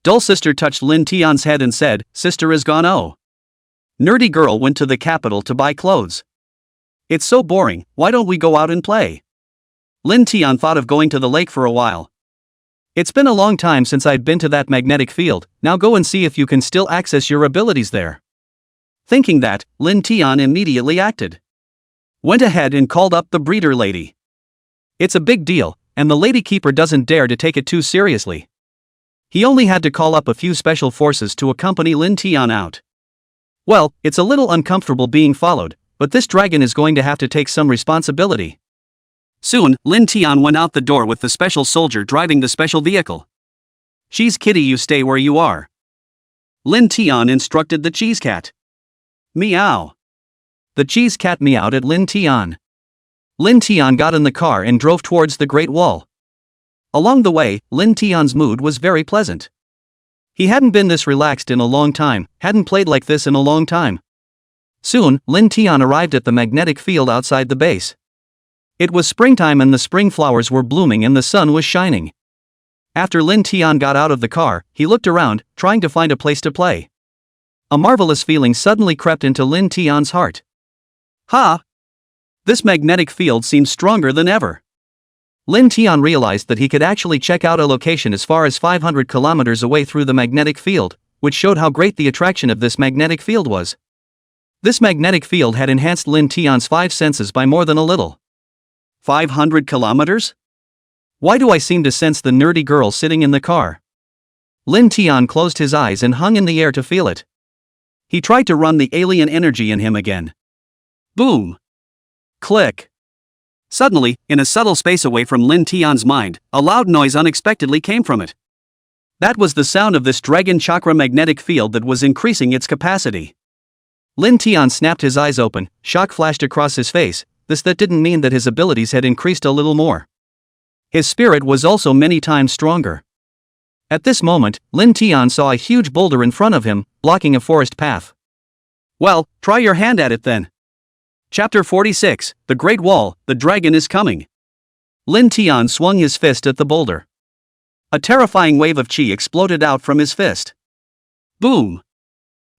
Dull sister touched Lin Tian's head and said, Sister is gone. Oh. Nerdy girl went to the capital to buy clothes. It's so boring, why don't we go out and play? Lin Tian thought of going to the lake for a while. It's been a long time since I'd been to that magnetic field, now go and see if you can still access your abilities there. Thinking that, Lin Tian immediately acted. Went ahead and called up the breeder lady. It's a big deal, and the lady keeper doesn't dare to take it too seriously. He only had to call up a few special forces to accompany Lin Tian out. Well, it's a little uncomfortable being followed, but this dragon is going to have to take some responsibility. Soon, Lin Tian went out the door with the special soldier driving the special vehicle. Cheese kitty, you stay where you are. Lin Tian instructed the cheese cat. Meow. The cheese cat meowed at Lin Tian. Lin Tian got in the car and drove towards the Great Wall. Along the way, Lin Tian's mood was very pleasant. He hadn't been this relaxed in a long time, hadn't played like this in a long time. Soon, Lin Tian arrived at the magnetic field outside the base. It was springtime and the spring flowers were blooming and the sun was shining. After Lin Tian got out of the car, he looked around, trying to find a place to play. A marvelous feeling suddenly crept into Lin Tian's heart. Ha! This magnetic field seems stronger than ever. Lin Tian realized that he could actually check out a location as far as 500 kilometers away through the magnetic field, which showed how great the attraction of this magnetic field was. This magnetic field had enhanced Lin Tian's five senses by more than a little. 500 kilometers? Why do I seem to sense the nerdy girl sitting in the car? Lin Tian closed his eyes and hung in the air to feel it. He tried to run the alien energy in him again. Boom! Click! Suddenly, in a subtle space away from Lin Tian's mind, a loud noise unexpectedly came from it. That was the sound of this dragon chakra magnetic field that was increasing its capacity. Lin Tian snapped his eyes open, shock flashed across his face. That didn't mean that his abilities had increased a little more. His spirit was also many times stronger. At this moment, Lin Tian saw a huge boulder in front of him, blocking a forest path. Well, try your hand at it then. Chapter 46, The Great Wall, the Dragon is Coming. Lin Tian swung his fist at the boulder. A terrifying wave of qi exploded out from his fist. Boom!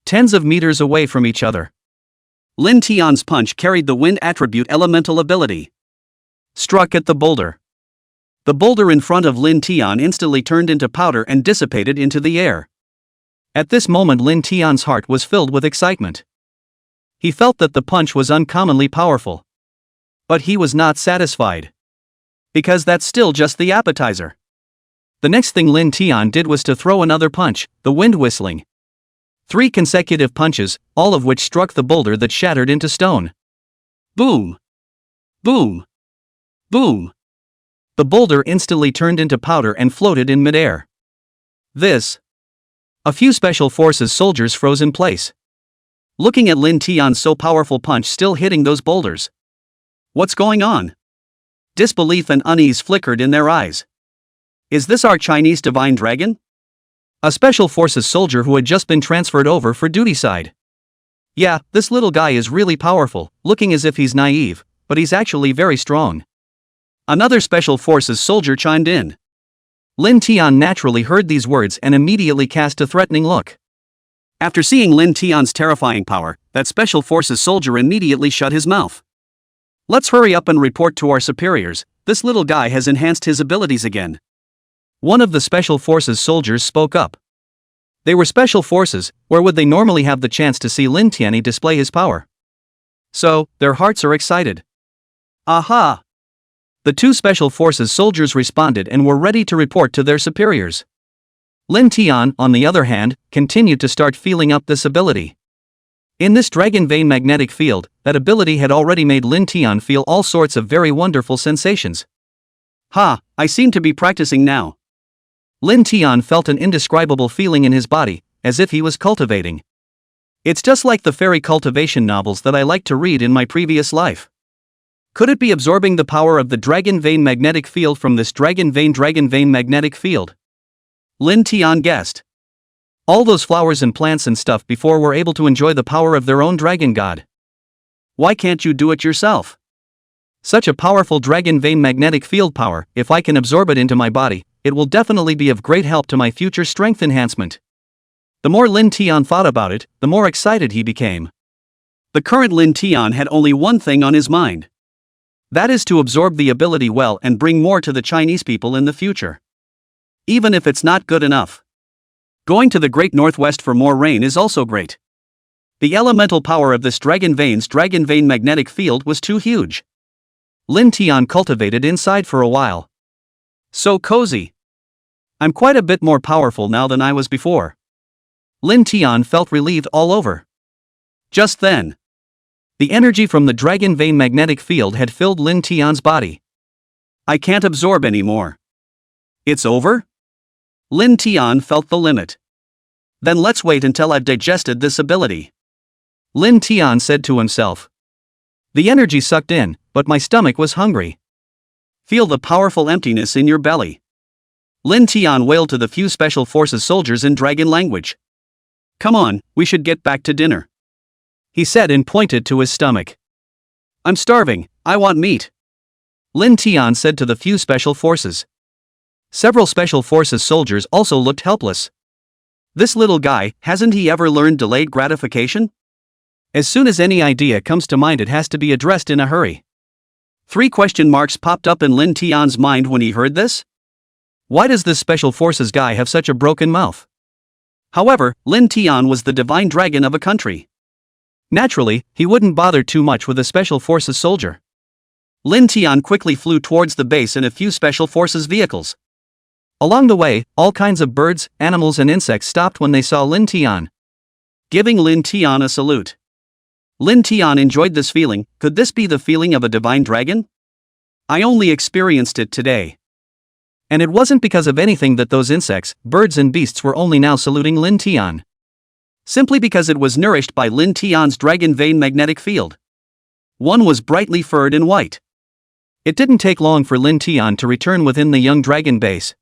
Tens of meters away from each other. Lin Tian's punch carried the wind attribute elemental ability. Struck at the boulder. The boulder in front of Lin Tian instantly turned into powder and dissipated into the air. At this moment Lin Tian's heart was filled with excitement. He felt that the punch was uncommonly powerful. But he was not satisfied. Because that's still just the appetizer. The next thing Lin Tian did was to throw another punch, the wind whistling. 3 consecutive punches, all of which struck the boulder that shattered into stone. Boom! Boom! Boom! The boulder instantly turned into powder and floated in midair. A few special forces soldiers froze in place. Looking at Lin Tian's so powerful punch still hitting those boulders. What's going on? Disbelief and unease flickered in their eyes. Is this our Chinese divine dragon? A special forces soldier who had just been transferred over for duty side. Yeah, this little guy is really powerful, looking as if he's naive, but he's actually very strong. Another special forces soldier chimed in. Lin Tian naturally heard these words and immediately cast a threatening look. After seeing Lin Tian's terrifying power, that special forces soldier immediately shut his mouth. Let's hurry up and report to our superiors, this little guy has enhanced his abilities again. One of the special forces soldiers spoke up. They were special forces, where would they normally have the chance to see Lin Tian display his power? So, their hearts are excited. Aha! The 2 special forces soldiers responded and were ready to report to their superiors. Lin Tian, on the other hand, continued to start feeling up this ability. In this dragon vein magnetic field, that ability had already made Lin Tian feel all sorts of very wonderful sensations. I seem to be practicing now. Lin Tian felt an indescribable feeling in his body, as if he was cultivating. It's just like the fairy cultivation novels that I liked to read in my previous life. Could it be absorbing the power of the dragon vein magnetic field from this dragon vein magnetic field? Lin Tian guessed. All those flowers and plants and stuff before were able to enjoy the power of their own dragon god. Why can't you do it yourself? Such a powerful dragon vein magnetic field power, if I can absorb it into my body, it will definitely be of great help to my future strength enhancement. The more Lin Tian thought about it, the more excited he became. The current Lin Tian had only one thing on his mind. That is to absorb the ability well and bring more to the Chinese people in the future. Even if it's not good enough. Going to the Great Northwest for more rain is also great. The elemental power of this dragon vein magnetic field was too huge. Lin Tian cultivated inside for a while. So cozy. I'm quite a bit more powerful now than I was before. Lin Tian felt relieved all over. Just then, the energy from the dragon vein magnetic field had filled Lin Tian's body. I can't absorb anymore. It's over? Lin Tian felt the limit. Then let's wait until I've digested this ability. Lin Tian said to himself. The energy sucked in, but my stomach was hungry. Feel the powerful emptiness in your belly. Lin Tian wailed to the few special forces soldiers in dragon language. Come on, we should get back to dinner. He said and pointed to his stomach. I'm starving, I want meat. Lin Tian said to the few special forces. Several special forces soldiers also looked helpless. This little guy, hasn't he ever learned delayed gratification? As soon as any idea comes to mind it has to be addressed in a hurry. 3 question marks popped up in Lin Tian's mind when he heard this. Why does this special forces guy have such a broken mouth? However, Lin Tian was the divine dragon of a country. Naturally, he wouldn't bother too much with a Special Forces soldier. Lin Tian quickly flew towards the base in a few Special Forces vehicles. Along the way, all kinds of birds, animals and insects stopped when they saw Lin Tian, giving Lin Tian a salute. Lin Tian enjoyed this feeling. Could this be the feeling of a divine dragon? I only experienced it today. And it wasn't because of anything that those insects, birds and beasts were only now saluting Lin Tian. Simply because it was nourished by Lin Tian's dragon vein magnetic field. One was brightly furred and white. It didn't take long for Lin Tian to return within the young dragon base.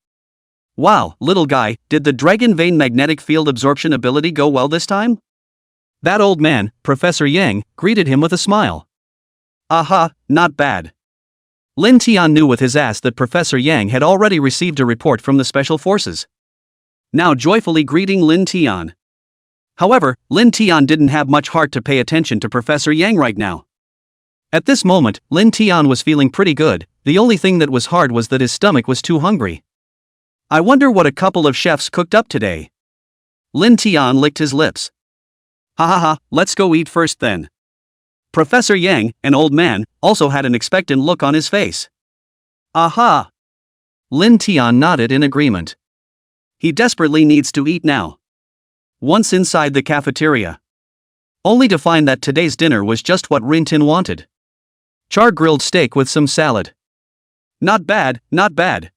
Wow, little guy, did the dragon vein magnetic field absorption ability go well this time? That old man, Professor Yang, greeted him with a smile. Aha, not bad. Lin Tian knew with his ass that Professor Yang had already received a report from the Special Forces. Now joyfully greeting Lin Tian. However, Lin Tian didn't have much heart to pay attention to Professor Yang right now. At this moment, Lin Tian was feeling pretty good. The only thing that was hard was that his stomach was too hungry. I wonder what a couple of chefs cooked up today. Lin Tian licked his lips. Ha ha ha, let's go eat first then. Professor Yang, an old man, also had an expectant look on his face. Aha! Lin Tian nodded in agreement. He desperately needs to eat now. Once inside the cafeteria, only to find that today's dinner was just what Rin Tin wanted. Char-grilled steak with some salad. Not bad, not bad.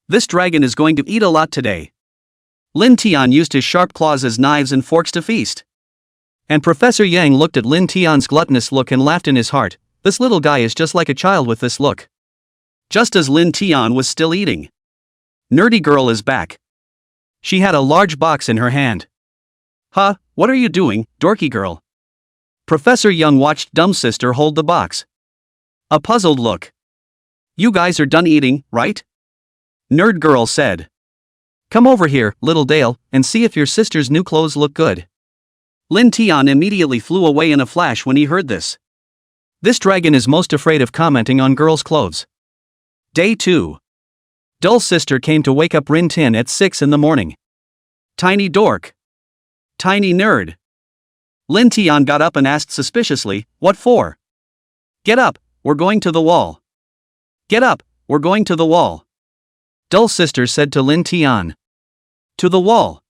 This dragon is going to eat a lot today. Lin Tian used his sharp claws as knives and forks to feast. And Professor Yang looked at Lin Tian's gluttonous look and laughed in his heart. This little guy is just like a child with this look. Just as Lin Tian was still eating, Nerdy Girl is back. She had a large box in her hand. Huh, what are you doing, dorky girl? Professor Young watched dumb sister hold the box. A puzzled look. You guys are done eating, right? Nerd Girl said. Come over here, little Dale, and see if your sister's new clothes look good. Lin Tian immediately flew away in a flash when he heard this. This dragon is most afraid of commenting on girls' clothes. Day 2. Dull sister came to wake up Rin Tin at 6 in the morning. Tiny dork. Tiny nerd. Lin Tian got up and asked suspiciously, what for? Get up, we're going to the wall. Get up, we're going to the wall. Dull sister said to Lin Tian. To the wall.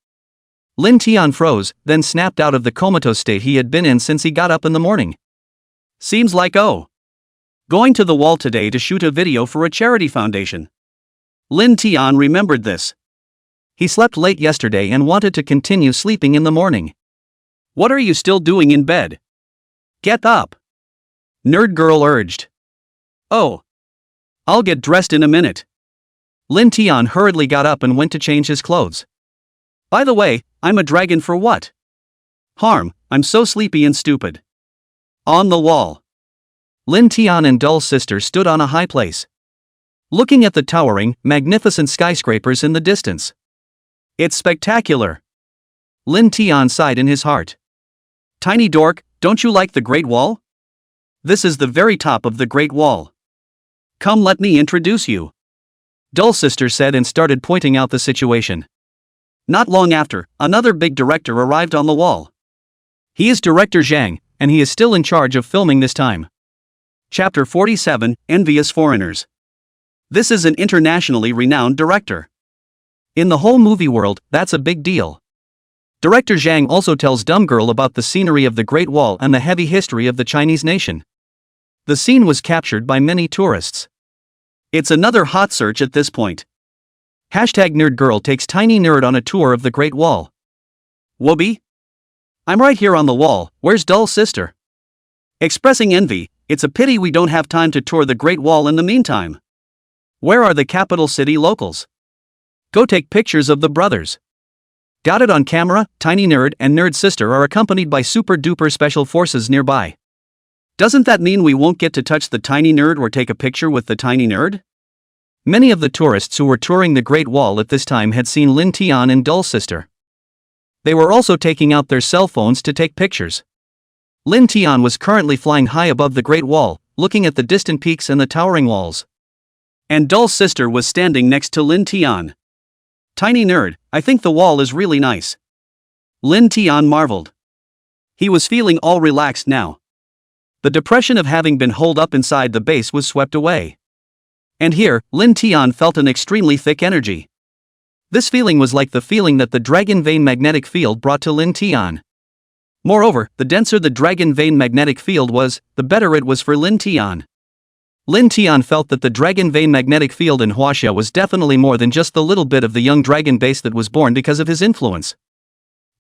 Lin Tian froze, then snapped out of the comatose state he had been in since he got up in the morning. Seems like going to the wall today to shoot a video for a charity foundation. Lin Tian remembered this. He slept late yesterday and wanted to continue sleeping in the morning. What are you still doing in bed? Get up. Nerd Girl urged. Oh. I'll get dressed in a minute. Lin Tian hurriedly got up and went to change his clothes. By the way, I'm a dragon for what? Harm, I'm so sleepy and stupid. On the wall. Lin Tian and Dull sister stood on a high place, looking at the towering, magnificent skyscrapers in the distance. It's spectacular. Lin Tian sighed in his heart. Tiny dork, don't you like the Great Wall? This is the very top of the Great Wall. Come, let me introduce you. Dull sister said and started pointing out the situation. Not long after, another big director arrived on the wall. He is Director Zhang, and he is still in charge of filming this time. Chapter 47, Envious Foreigners. This is an internationally renowned director. In the whole movie world, that's a big deal. Director Zhang also tells Dumb Girl about the scenery of the Great Wall and the heavy history of the Chinese nation. The scene was captured by many tourists. It's another hot search at this point. #NerdGirl takes Tiny Nerd on a tour of the Great Wall. Whoopee? I'm right here on the wall, where's Dull sister? Expressing envy, it's a pity we don't have time to tour the Great Wall in the meantime. Where are the capital city locals? Go take pictures of the brothers. Got it on camera. Tiny Nerd and Nerd Sister are accompanied by super duper special forces nearby. Doesn't that mean we won't get to touch the Tiny Nerd or take a picture with the Tiny Nerd? Many of the tourists who were touring the Great Wall at this time had seen Lin Tian and Dull sister. They were also taking out their cell phones to take pictures. Lin Tian was currently flying high above the Great Wall, looking at the distant peaks and the towering walls. And Dull sister was standing next to Lin Tian. Tiny Nerd, I think the wall is really nice. Lin Tian marveled. He was feeling all relaxed now. The depression of having been holed up inside the base was swept away. And here, Lin Tian felt an extremely thick energy. This feeling was like the feeling that the dragon vein magnetic field brought to Lin Tian. Moreover, the denser the dragon vein magnetic field was, the better it was for Lin Tian. Lin Tian felt that the dragon vein magnetic field in Huaxia was definitely more than just the little bit of the young dragon base that was born because of his influence.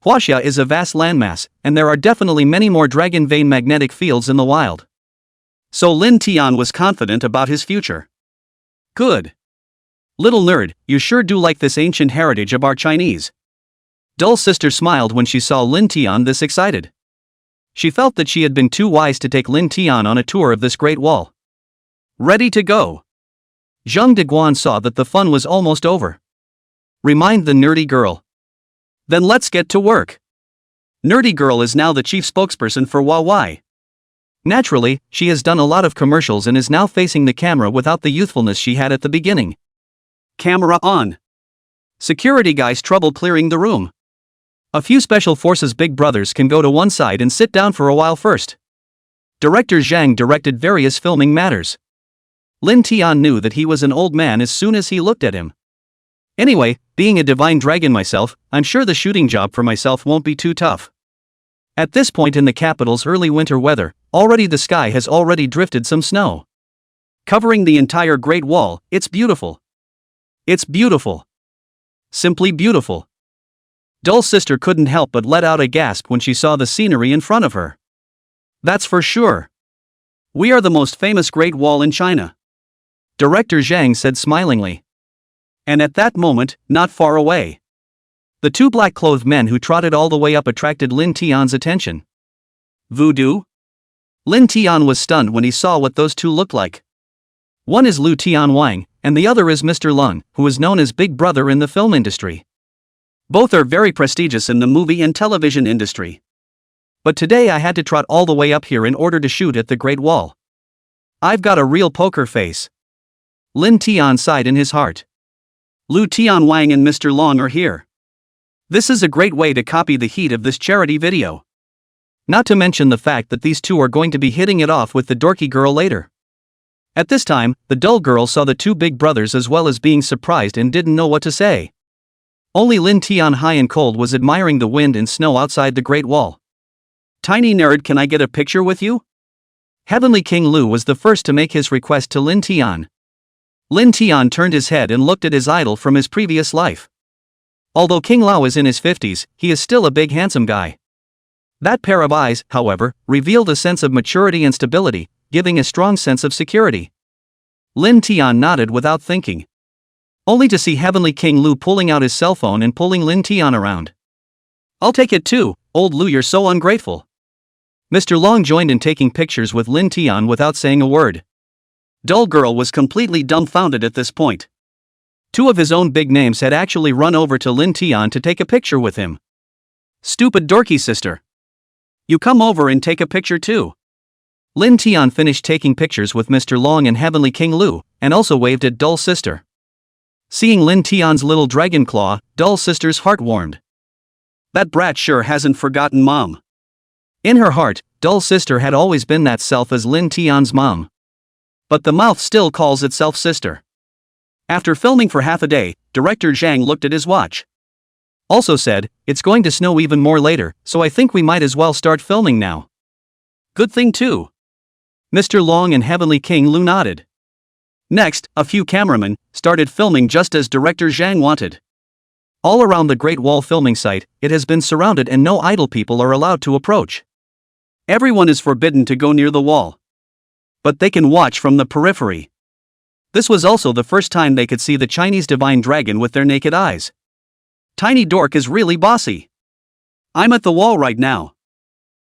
Huaxia is a vast landmass, and there are definitely many more dragon vein magnetic fields in the wild. So Lin Tian was confident about his future. Good. Little nerd, you sure do like this ancient heritage of our Chinese. Dull sister smiled when she saw Lin Tian this excited. She felt that she had been too wise to take Lin Tian on a tour of this great wall. Ready to go. Zhang Deguan saw that the fun was almost over. Remind the nerdy girl. Then let's get to work. Nerdy girl is now the chief spokesperson for Huawei. Naturally, she has done a lot of commercials and is now facing the camera without the youthfulness she had at the beginning. Camera on. Security guys trouble clearing the room. A few special forces big brothers can go to one side and sit down for a while first. Director Zhang directed various filming matters. Lin Tian knew that he was an old man as soon as he looked at him. Anyway, being a divine dragon myself, I'm sure the shooting job for myself won't be too tough. At this point in the capital's early winter weather, already the sky has already drifted some snow. Covering the entire Great Wall, it's beautiful. It's beautiful. Simply beautiful. Dull sister couldn't help but let out a gasp when she saw the scenery in front of her. That's for sure. We are the most famous Great Wall in China. Director Zhang said smilingly. And at that moment, not far away, the two black-clothed men who trotted all the way up attracted Lin Tian's attention. Voodoo? Lin Tian was stunned when he saw what those two looked like. One is Lu Tianwang, and the other is Mr. Lung, who is known as Big Brother in the film industry. Both are very prestigious in the movie and television industry. But today I had to trot all the way up here in order to shoot at the Great Wall. I've got a real poker face. Lin Tian sighed in his heart. Lu Tianwang and Mr. Long are here. This is a great way to copy the heat of this charity video. Not to mention the fact that these two are going to be hitting it off with the dorky girl later. At this time, the dull girl saw the two big brothers as well as being surprised and didn't know what to say. Only Lin Tian, high and cold, was admiring the wind and snow outside the Great Wall. Tiny nerd, can I get a picture with you? Heavenly King Lu was the first to make his request to Lin Tian. Lin Tian turned his head and looked at his idol from his previous life. Although King Lao is in his 50s, he is still a big handsome guy. That pair of eyes, however, revealed a sense of maturity and stability, giving a strong sense of security. Lin Tian nodded without thinking. Only to see Heavenly King Lu pulling out his cell phone and pulling Lin Tian around. I'll take it too, old Lu, you're so ungrateful. Mr. Long joined in taking pictures with Lin Tian without saying a word. Dull girl was completely dumbfounded at this point. Two of his own big names had actually run over to Lin Tian to take a picture with him. Stupid dorky sister. You come over and take a picture too. Lin Tian finished taking pictures with Mr. Long and Heavenly King Lu, and also waved at Dull sister. Seeing Lin Tian's little dragon claw, Dull sister's heart warmed. That brat sure hasn't forgotten mom. In her heart, Dull sister had always been that self as Lin Tian's mom. But the mouth still calls itself sister. After filming for half a day, Director Zhang looked at his watch. Also said, it's going to snow even more later, so I think we might as well start filming now. Good thing too. Mr. Long and Heavenly King Lu nodded. Next, a few cameramen started filming just as Director Zhang wanted. All around the Great Wall filming site, it has been surrounded and no idle people are allowed to approach. Everyone is forbidden to go near the wall. But they can watch from the periphery. This was also the first time they could see the Chinese divine dragon with their naked eyes. Tiny Dork is really bossy. I'm at the wall right now.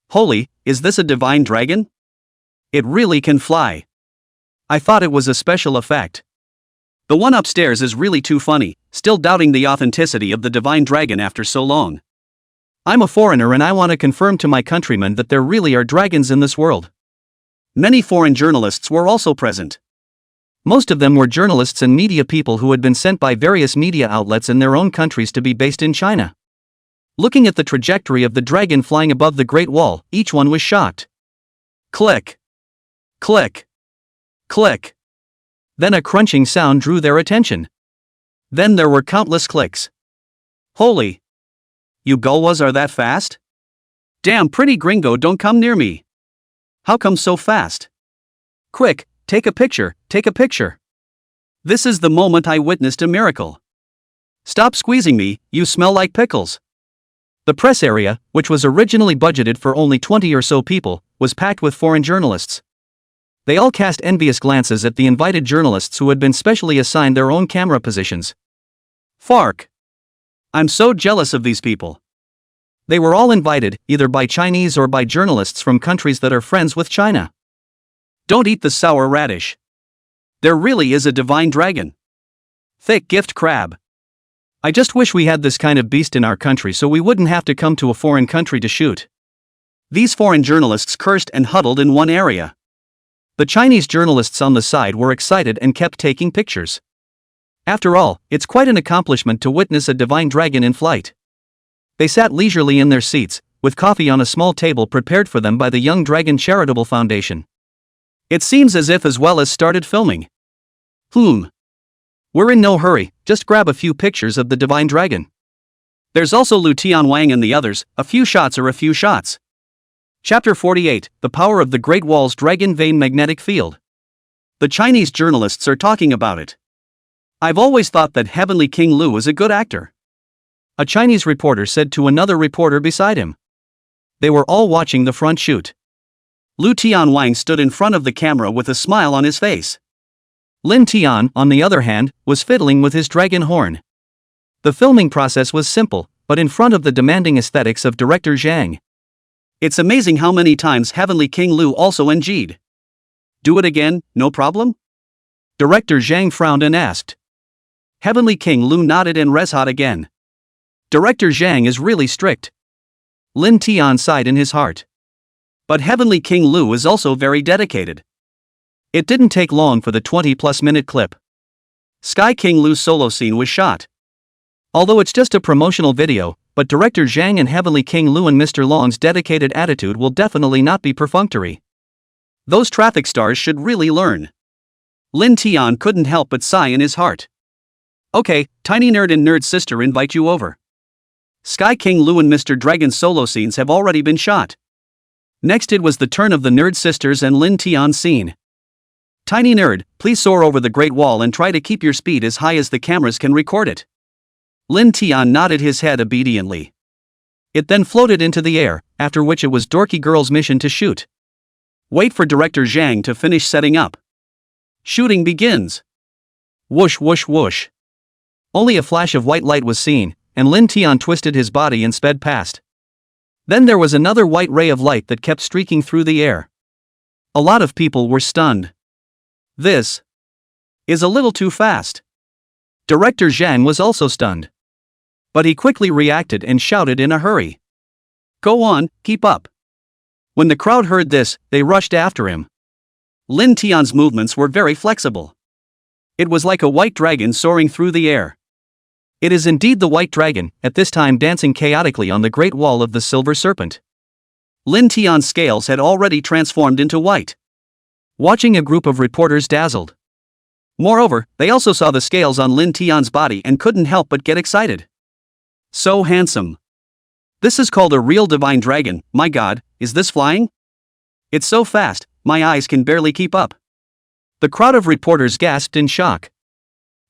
Holy, is this a divine dragon? It really can fly. I thought it was a special effect. The one upstairs is really too funny, still doubting the authenticity of the divine dragon after so long. I'm a foreigner and I want to confirm to my countrymen that there really are dragons in this world. Many foreign journalists were also present. Most of them were journalists and media people who had been sent by various media outlets in their own countries to be based in China. Looking at the trajectory of the dragon flying above the Great Wall, each one was shocked. Click. Click. Click. Then a crunching sound drew their attention. Then there were countless clicks. Holy! You gulwas are that fast? Damn, pretty gringo, don't come near me. How come so fast? Quick, take a picture, take a picture. This is the moment I witnessed a miracle. Stop squeezing me, you smell like pickles. The press area, which was originally budgeted for only 20 or so people, was packed with foreign journalists. They all cast envious glances at the invited journalists who had been specially assigned their own camera positions. Fark! I'm so jealous of these people. They were all invited, either by Chinese or by journalists from countries that are friends with China. Don't eat the sour radish. There really is a divine dragon. Thick gift crab. I just wish we had this kind of beast in our country so we wouldn't have to come to a foreign country to shoot. These foreign journalists cursed and huddled in one area. The Chinese journalists on the side were excited and kept taking pictures. After all, it's quite an accomplishment to witness a divine dragon in flight. They sat leisurely in their seats, with coffee on a small table prepared for them by the Young Dragon Charitable Foundation. It seems as if as well as started filming. We're in no hurry, just grab a few pictures of the divine dragon. There's also Lu Tianwang and the others, a few shots are a few shots. Chapter 48, The Power of the Great Wall's Dragon Vein Magnetic Field. The Chinese journalists are talking about it. I've always thought that Heavenly King Lu was a good actor. A Chinese reporter said to another reporter beside him. They were all watching the front shoot. Lu Tianwang stood in front of the camera with a smile on his face. Lin Tian, on the other hand, was fiddling with his dragon horn. The filming process was simple, but in front of the demanding aesthetics of director Zhang. It's amazing how many times Heavenly King Lu also NG'd. Do it again, no problem? Director Zhang frowned and asked. Heavenly King Lu nodded and reshot again. Director Zhang is really strict. Lin Tian sighed in his heart. But Heavenly King Lu is also very dedicated. It didn't take long for the 20-plus minute clip. Sky King Lu's solo scene was shot. Although it's just a promotional video, but director Zhang and Heavenly King Lu and Mr. Long's dedicated attitude will definitely not be perfunctory. Those traffic stars should really learn. Lin Tian couldn't help but sigh in his heart. Okay, Tiny Nerd and Nerd Sister invite you over. Sky King Lu and Mr. Dragon's solo scenes have already been shot. Next it was the turn of the Nerd Sisters and Lin Tian's scene. Tiny Nerd, please soar over the Great Wall and try to keep your speed as high as the cameras can record it. Lin Tian nodded his head obediently. It then floated into the air, after which it was Dorky Girl's mission to shoot. Wait for director Zhang to finish setting up. Shooting begins. Whoosh whoosh whoosh. Only a flash of white light was seen, and Lin Tian twisted his body and sped past. Then there was another white ray of light that kept streaking through the air. A lot of people were stunned. This is a little too fast. Director Zhang was also stunned. But he quickly reacted and shouted in a hurry. Go on, keep up. When the crowd heard this, they rushed after him. Lin Tian's movements were very flexible. It was like a white dragon soaring through the air. It is indeed the white dragon, at this time dancing chaotically on the Great Wall of the Silver Serpent. Lin Tian's scales had already transformed into white. Watching a group of reporters dazzled. Moreover, they also saw the scales on Lin Tian's body and couldn't help but get excited. So handsome. This is called a real divine dragon, my god, is this flying? It's so fast, my eyes can barely keep up. The crowd of reporters gasped in shock.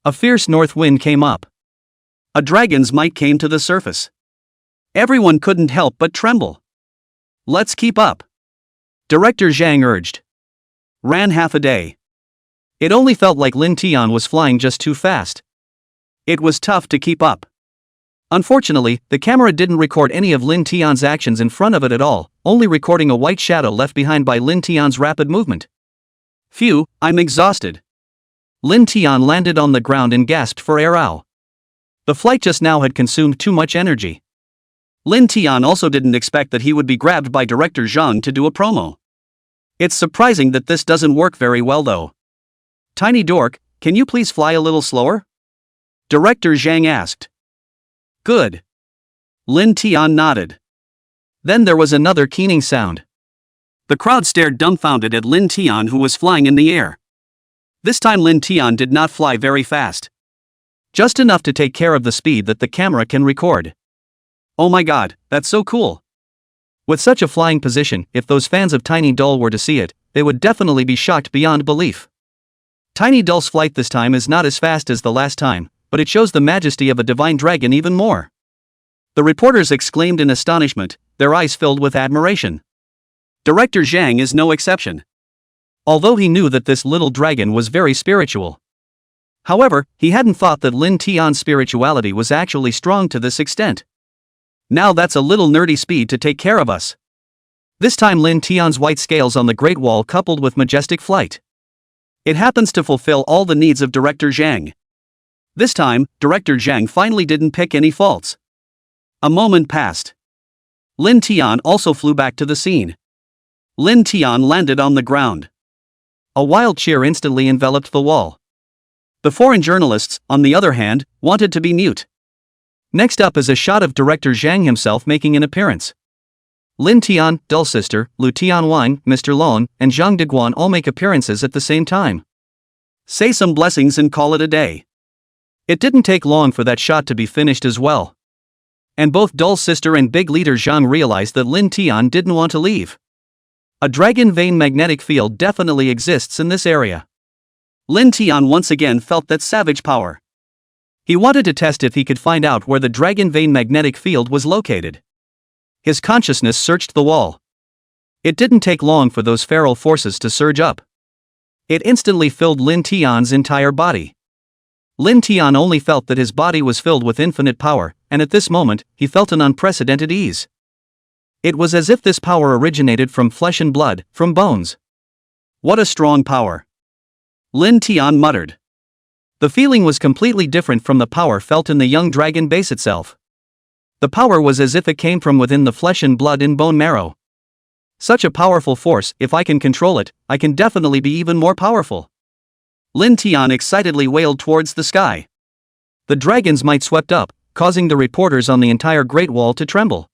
A fierce north wind came up. A dragon's might came to the surface. Everyone couldn't help but tremble. Let's keep up. Director Zhang urged. Ran half a day. It only felt like Lin Tian was flying just too fast. It was tough to keep up. Unfortunately, the camera didn't record any of Lin Tian's actions in front of it at all, only recording a white shadow left behind by Lin Tian's rapid movement. Phew, I'm exhausted. Lin Tian landed on the ground and gasped for air. Ow. The flight just now had consumed too much energy. Lin Tian also didn't expect that he would be grabbed by director Zhang to do a promo. It's surprising that this doesn't work very well though. Tiny Dork, can you please fly a little slower? Director Zhang asked. Good. Lin Tian nodded. Then there was another keening sound. The crowd stared dumbfounded at Lin Tian, who was flying in the air. This time Lin Tian did not fly very fast. Just enough to take care of the speed that the camera can record. Oh my god, that's so cool. With such a flying position, if those fans of Tiny Doll were to see it, they would definitely be shocked beyond belief. Tiny Doll's flight this time is not as fast as the last time, but it shows the majesty of a divine dragon even more. The reporters exclaimed in astonishment, their eyes filled with admiration. Director Zhang is no exception. Although he knew that this little dragon was very spiritual. However, he hadn't thought that Lin Tian's spirituality was actually strong to this extent. Now that's a little nerdy speed to take care of us. This time Lin Tian's white scales on the Great Wall coupled with majestic flight. It happens to fulfill all the needs of Director Zhang. This time, Director Zhang finally didn't pick any faults. A moment passed. Lin Tian also flew back to the scene. Lin Tian landed on the ground. A wild cheer instantly enveloped the wall. The foreign journalists, on the other hand, wanted to be mute. Next up is a shot of Director Zhang himself making an appearance. Lin Tian, Dull Sister, Lu Tianwang, Mr. Lon, and Zhang Deguan all make appearances at the same time. Say some blessings and call it a day. It didn't take long for that shot to be finished as well. And both Dull Sister and Big Leader Zhang realized that Lin Tian didn't want to leave. A dragon vein magnetic field definitely exists in this area. Lin Tian once again felt that savage power. He wanted to test if he could find out where the dragon vein magnetic field was located. His consciousness searched the wall. It didn't take long for those feral forces to surge up. It instantly filled Lin Tian's entire body. Lin Tian only felt that his body was filled with infinite power, and at this moment, he felt an unprecedented ease. It was as if this power originated from flesh and blood, from bones. What a strong power! Lin Tian muttered. The feeling was completely different from the power felt in the young dragon base itself. The power was as if it came from within the flesh and blood in bone marrow. Such a powerful force, if I can control it, I can definitely be even more powerful. Lin Tian excitedly wailed towards the sky. The dragon's might swept up, causing the reporters on the entire Great Wall to tremble.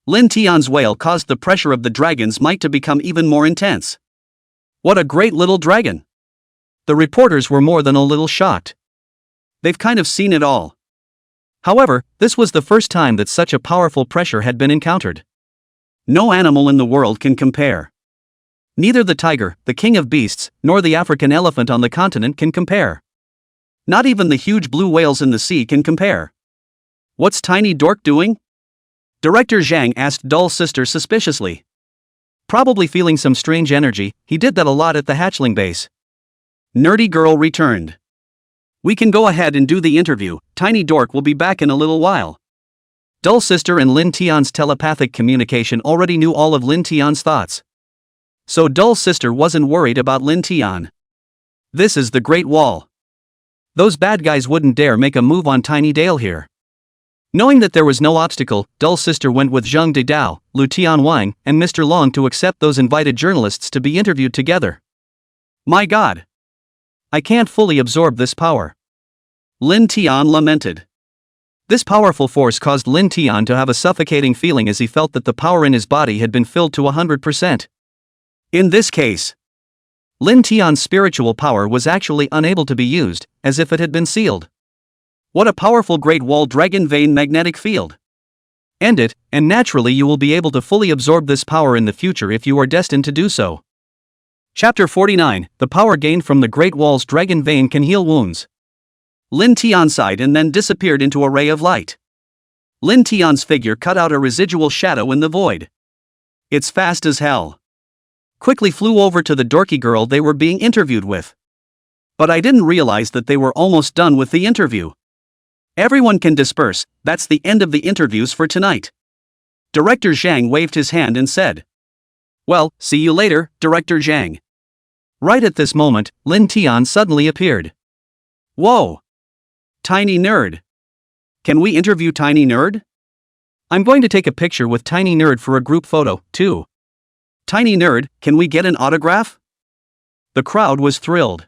Lin Tian's wail caused the pressure of the dragon's might to become even more intense. What a great little dragon! The reporters were more than a little shocked. They've kind of seen it all. However, this was the first time that such a powerful pressure had been encountered. No animal in the world can compare. Neither the tiger, the king of beasts, nor the African elephant on the continent can compare. Not even the huge blue whales in the sea can compare. What's Tiny Dork doing? Director Zhang asked Dull Sister suspiciously. Probably feeling some strange energy, he did that a lot at the hatchling base. Nerdy girl returned. We can go ahead and do the interview, Tiny Dork will be back in a little while. Dull Sister and Lin Tian's telepathic communication already knew all of Lin Tian's thoughts. So Dull Sister wasn't worried about Lin Tian. This is the Great Wall. Those bad guys wouldn't dare make a move on Tiny Dale here. Knowing that there was no obstacle, Dull Sister went with Zhang Dedao, Lu Tianwang, and Mr. Long to accept those invited journalists to be interviewed together. My god! I can't fully absorb this power. Lin Tian lamented. This powerful force caused Lin Tian to have a suffocating feeling as he felt that the power in his body had been filled to 100%. In this case, Lin Tian's spiritual power was actually unable to be used, as if it had been sealed. What a powerful Great Wall dragon vein magnetic field. End it, and naturally you will be able to fully absorb this power in the future if you are destined to do so. Chapter 49, The power gained from the Great Wall's dragon vein can heal wounds. Lin Tian sighed and then disappeared into a ray of light. Lin Tian's figure cut out a residual shadow in the void. It's fast as hell. Quickly flew over to the dorky girl they were being interviewed with. But I didn't realize that they were almost done with the interview. Everyone can disperse, that's the end of the interviews for tonight. Director Zhang waved his hand and said. Well, see you later, Director Zhang. Right at this moment, Lin Tian suddenly appeared. Whoa! Tiny Nerd. Can we interview Tiny Nerd? I'm going to take a picture with Tiny Nerd for a group photo, too. Tiny Nerd, can we get an autograph? The crowd was thrilled.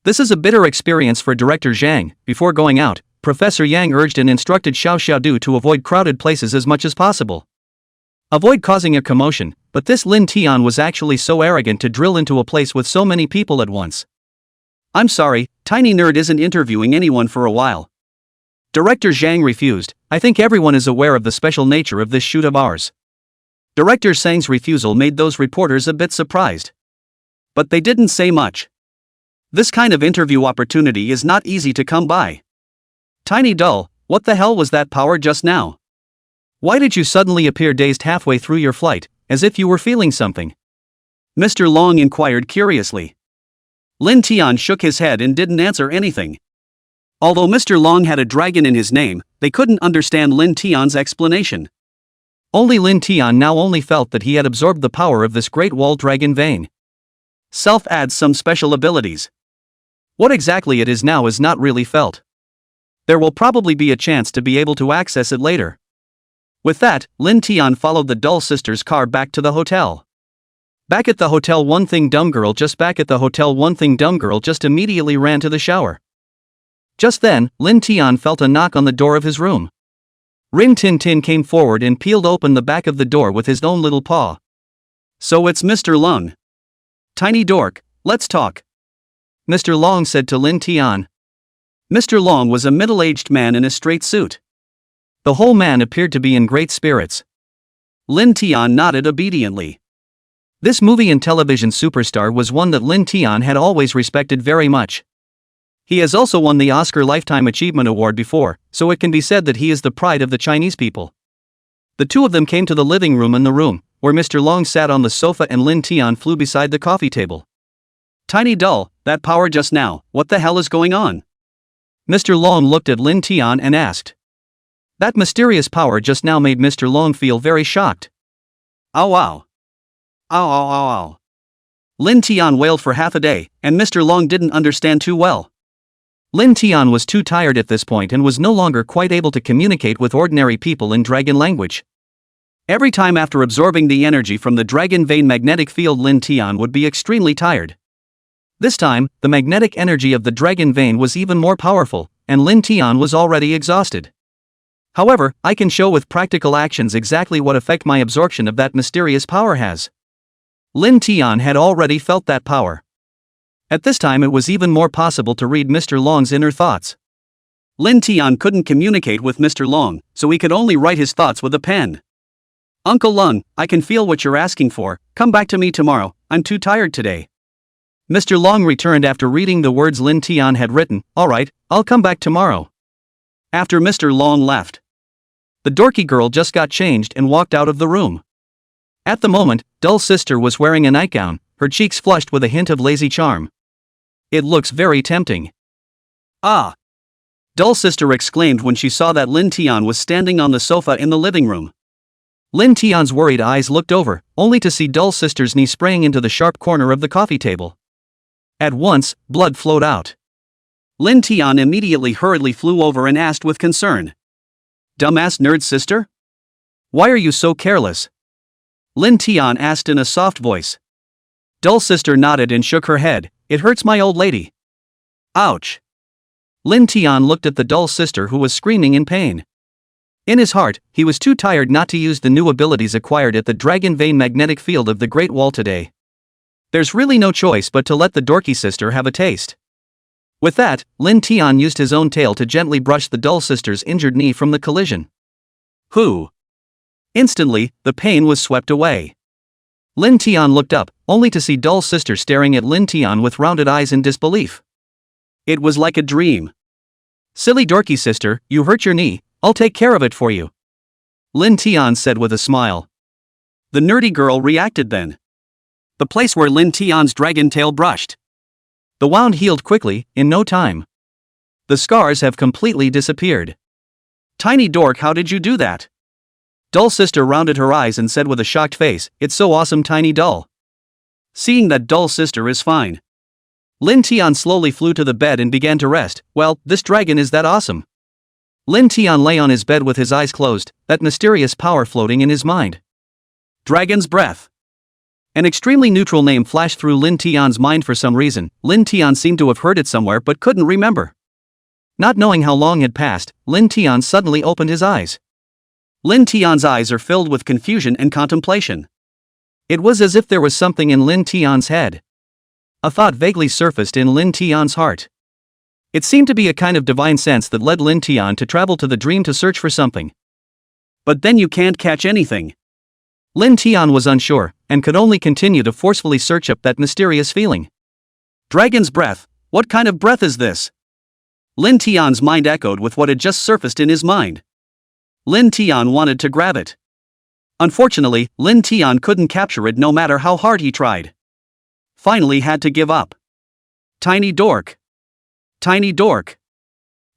This is a bitter experience for Director Zhang. Before going out, Professor Yang urged and instructed Xiao Xiaodu to avoid crowded places as much as possible. Avoid causing a commotion, but this Lin Tian was actually so arrogant to drill into a place with so many people at once. I'm sorry, Tiny Nerd isn't interviewing anyone for a while. Director Zhang refused. I think everyone is aware of the special nature of this shoot of ours. Director Zhang's refusal made those reporters a bit surprised. But they didn't say much. This kind of interview opportunity is not easy to come by. Tiny Dull, what the hell was that power just now? Why did you suddenly appear dazed halfway through your flight, as if you were feeling something? Mr. Long inquired curiously. Lin Tian shook his head and didn't answer anything. Although Mr. Long had a dragon in his name, they couldn't understand Lin Tian's explanation. Only Lin Tian now only felt that he had absorbed the power of this great wall dragon vein. Self adds some special abilities. What exactly it is now is not really felt. There will probably be a chance to be able to access it later. With that, Lin Tian followed the Dull Sisters' car back to the hotel. Back at the hotel, one thing dumb girl just immediately ran to the shower. Just then, Lin Tian felt a knock on the door of his room. Rin Tin Tin came forward and peeled open the back of the door with his own little paw. So it's Mr. Long. Tiny dork, let's talk. Mr. Long said to Lin Tian. Mr. Long was a middle-aged man in a straight suit. The whole man appeared to be in great spirits. Lin Tian nodded obediently. This movie and television superstar was one that Lin Tian had always respected very much. He has also won the Oscar Lifetime Achievement Award before, so it can be said that he is the pride of the Chinese people. The two of them came to the living room and the room, where Mr. Long sat on the sofa and Lin Tian flew beside the coffee table. Tiny Dull, that power just now, what the hell is going on? Mr. Long looked at Lin Tian and asked. That mysterious power just now made Mr. Long feel very shocked. Ow ow. Ow ow ow ow. Lin Tian wailed for half a day, and Mr. Long didn't understand too well. Lin Tian was too tired at this point and was no longer quite able to communicate with ordinary people in dragon language. Every time after absorbing the energy from the dragon vein magnetic field, Lin Tian would be extremely tired. This time, the magnetic energy of the dragon vein was even more powerful, and Lin Tian was already exhausted. However, I can show with practical actions exactly what effect my absorption of that mysterious power has. Lin Tian had already felt that power. At this time it was even more possible to read Mr. Long's inner thoughts. Lin Tian couldn't communicate with Mr. Long, so he could only write his thoughts with a pen. Uncle Lung, I can feel what you're asking for, come back to me tomorrow, I'm too tired today. Mr. Long returned after reading the words Lin Tian had written. Alright, I'll come back tomorrow. After Mr. Long left, the dorky girl just got changed and walked out of the room. At the moment, Dull Sister was wearing a nightgown, her cheeks flushed with a hint of lazy charm. It looks very tempting. Ah! Dull Sister exclaimed when she saw that Lin Tian was standing on the sofa in the living room. Lin Tian's worried eyes looked over, only to see Dull Sister's knee spraying into the sharp corner of the coffee table. At once, blood flowed out. Lin Tian immediately hurriedly flew over and asked with concern. Dumbass nerd sister? Why are you so careless? Lin Tian asked in a soft voice. Dull Sister nodded and shook her head. It hurts, my old lady. Ouch. Lin Tian looked at the Dull Sister who was screaming in pain. In his heart, he was too tired not to use the new abilities acquired at the Dragon Vein magnetic field of the Great Wall today. There's really no choice but to let the dorky sister have a taste. With that, Lin Tian used his own tail to gently brush the Dull Sister's injured knee from the collision. Whew. Instantly, the pain was swept away. Lin Tian looked up, only to see Dull Sister staring at Lin Tian with rounded eyes in disbelief. It was like a dream. Silly dorky sister, you hurt your knee, I'll take care of it for you. Lin Tian said with a smile. The nerdy girl reacted then. The place where Lin Tian's dragon tail brushed. The wound healed quickly, in no time. The scars have completely disappeared. Tiny dork, how did you do that? Dull Sister rounded her eyes and said with a shocked face, it's so awesome, Tiny Dull. Seeing that Dull Sister is fine, Lin Tian slowly flew to the bed and began to rest. Well, this dragon is that awesome. Lin Tian lay on his bed with his eyes closed, that mysterious power floating in his mind. Dragon's Breath. An extremely neutral name flashed through Lin Tian's mind for some reason. Lin Tian seemed to have heard it somewhere but couldn't remember. Not knowing how long had passed, Lin Tian suddenly opened his eyes. Lin Tian's eyes are filled with confusion and contemplation. It was as if there was something in Lin Tian's head. A thought vaguely surfaced in Lin Tian's heart. It seemed to be a kind of divine sense that led Lin Tian to travel to the dream to search for something. But then you can't catch anything. Lin Tian was unsure, and could only continue to forcefully search up that mysterious feeling. Dragon's breath, what kind of breath is this? Lin Tian's mind echoed with what had just surfaced in his mind. Lin Tian wanted to grab it. Unfortunately, Lin Tian couldn't capture it no matter how hard he tried. Finally had to give up. Tiny dork. Tiny dork.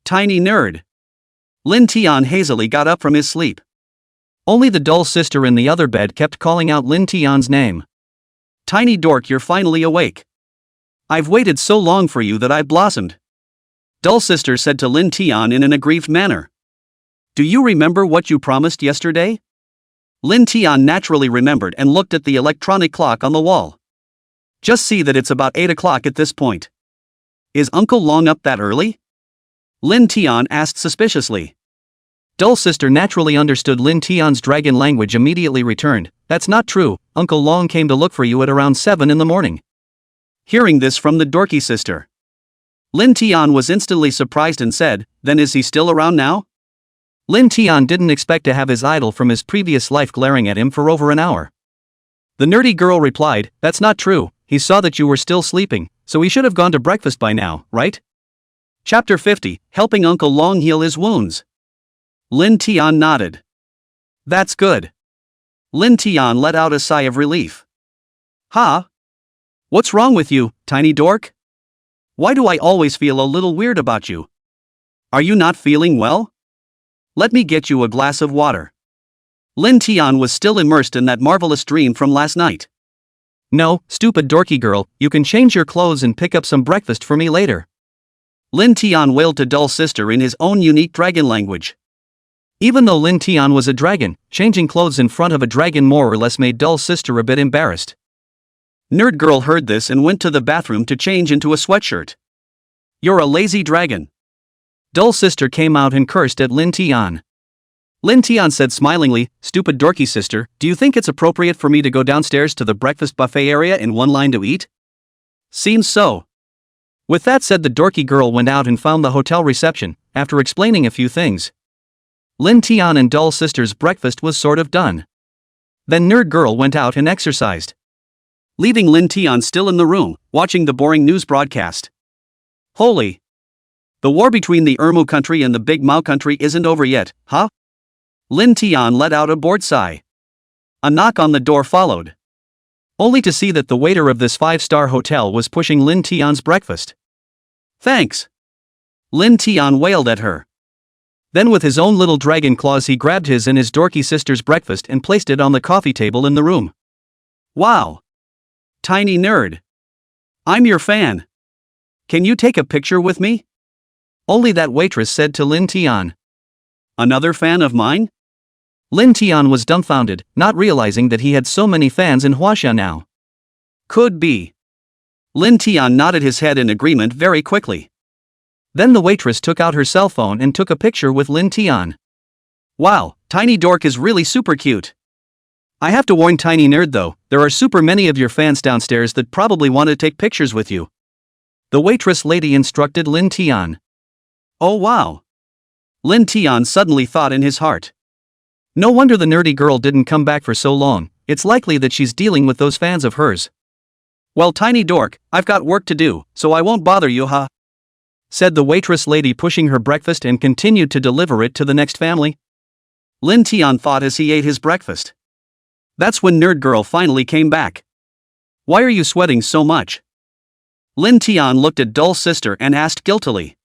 Tiny nerd. Lin Tian hazily got up from his sleep. Only the dull sister in the other bed kept calling out Lin Tian's name. Tiny dork, you're finally awake. I've waited so long for you that I've blossomed. Dull sister said to Lin Tian in an aggrieved manner. Do you remember what you promised yesterday? Lin Tian naturally remembered and looked at the electronic clock on the wall. Just see that it's about 8 o'clock at this point. Is Uncle Long up that early? Lin Tian asked suspiciously. Dull sister naturally understood Lin Tian's dragon language, immediately returned, that's not true, Uncle Long came to look for you at around 7 in the morning. Hearing this from the dorky sister, Lin Tian was instantly surprised and said, then is he still around now? Lin Tian didn't expect to have his idol from his previous life glaring at him for over an hour. The nerdy girl replied, that's not true, he saw that you were still sleeping, so he should have gone to breakfast by now, right? Chapter 50, Helping Uncle Long Heal His Wounds. Lin Tian nodded. That's good. Lin Tian let out a sigh of relief. Huh? What's wrong with you, tiny dork? Why do I always feel a little weird about you? Are you not feeling well? Let me get you a glass of water. Lin Tian was still immersed in that marvelous dream from last night. No, stupid dorky girl, you can change your clothes and pick up some breakfast for me later. Lin Tian wailed to dull sister in his own unique dragon language. Even though Lin Tian was a dragon, changing clothes in front of a dragon more or less made dull sister a bit embarrassed. Nerd girl heard this and went to the bathroom to change into a sweatshirt. You're a lazy dragon. Dull sister came out and cursed at Lin Tian. Lin Tian said smilingly, stupid dorky sister, do you think it's appropriate for me to go downstairs to the breakfast buffet area in one line to eat? Seems so. With that said, the dorky girl went out and found the hotel reception, after explaining a few things. Lin Tian and dull sister's breakfast was sort of done. Then nerd girl went out and exercised, leaving Lin Tian still in the room, watching the boring news broadcast. Holy! The war between the Ermu country and the Big Mao country isn't over yet, huh? Lin Tian let out a bored sigh. A knock on the door followed, only to see that the waiter of this 5-star hotel was pushing Lin Tian's breakfast. Thanks! Lin Tian wailed at her. Then with his own little dragon claws he grabbed his and his dorky sister's breakfast and placed it on the coffee table in the room. Wow! Tiny nerd! I'm your fan! Can you take a picture with me? Only that waitress said to Lin Tian. Another fan of mine? Lin Tian was dumbfounded, not realizing that he had so many fans in Huaxia now. Could be. Lin Tian nodded his head in agreement very quickly. Then the waitress took out her cell phone and took a picture with Lin Tian. Wow, Tiny Dork is really super cute. I have to warn Tiny Nerd though, there are super many of your fans downstairs that probably want to take pictures with you. The waitress lady instructed Lin Tian. Oh wow. Lin Tian suddenly thought in his heart. No wonder the nerdy girl didn't come back for so long, it's likely that she's dealing with those fans of hers. Well, Tiny Dork, I've got work to do, so I won't bother you, huh? Said the waitress lady, pushing her breakfast and continued to deliver it to the next family. Lin Tian thought as he ate his breakfast. That's when Nerd Girl finally came back. Why are you sweating so much? Lin Tian looked at Dull Sister and asked guiltily.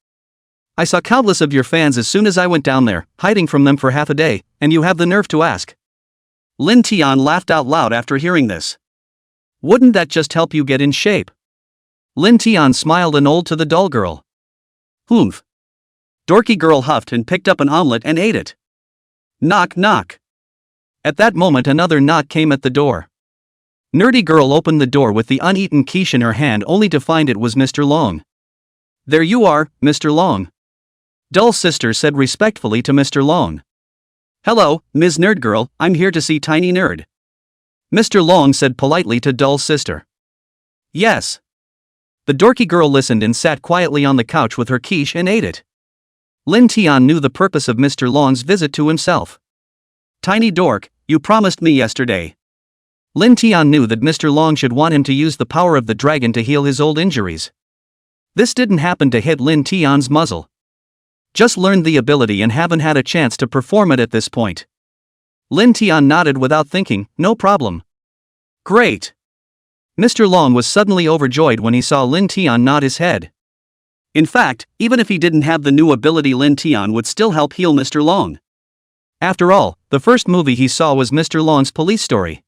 I saw countless of your fans as soon as I went down there, hiding from them for half a day, and you have the nerve to ask. Lin Tian laughed out loud after hearing this. Wouldn't that just help you get in shape? Lin Tian smiled and nodded to the dull girl. Humph. Dorky girl huffed and picked up an omelet and ate it. Knock knock. At that moment another knock came at the door. Nerdy girl opened the door with the uneaten quiche in her hand only to find it was Mr. Long. There you are, Mr. Long. Dull's sister said respectfully to Mr. Long. "Hello, Ms. Nerdgirl, I'm here to see Tiny Nerd." Mr. Long said politely to Dull's sister. "Yes." The dorky girl listened and sat quietly on the couch with her quiche and ate it. Lin Tian knew the purpose of Mr. Long's visit to himself. "Tiny dork, you promised me yesterday." Lin Tian knew that Mr. Long should want him to use the power of the dragon to heal his old injuries. This didn't happen to hit Lin Tian's muzzle. Just learned the ability and haven't had a chance to perform it at this point. Lin Tian nodded without thinking, "No problem." "Great." Mr. Long was suddenly overjoyed when he saw Lin Tian nod his head. In fact, even if he didn't have the new ability, Lin Tian would still help heal Mr. Long. After all, the first movie he saw was Mr. Long's police story.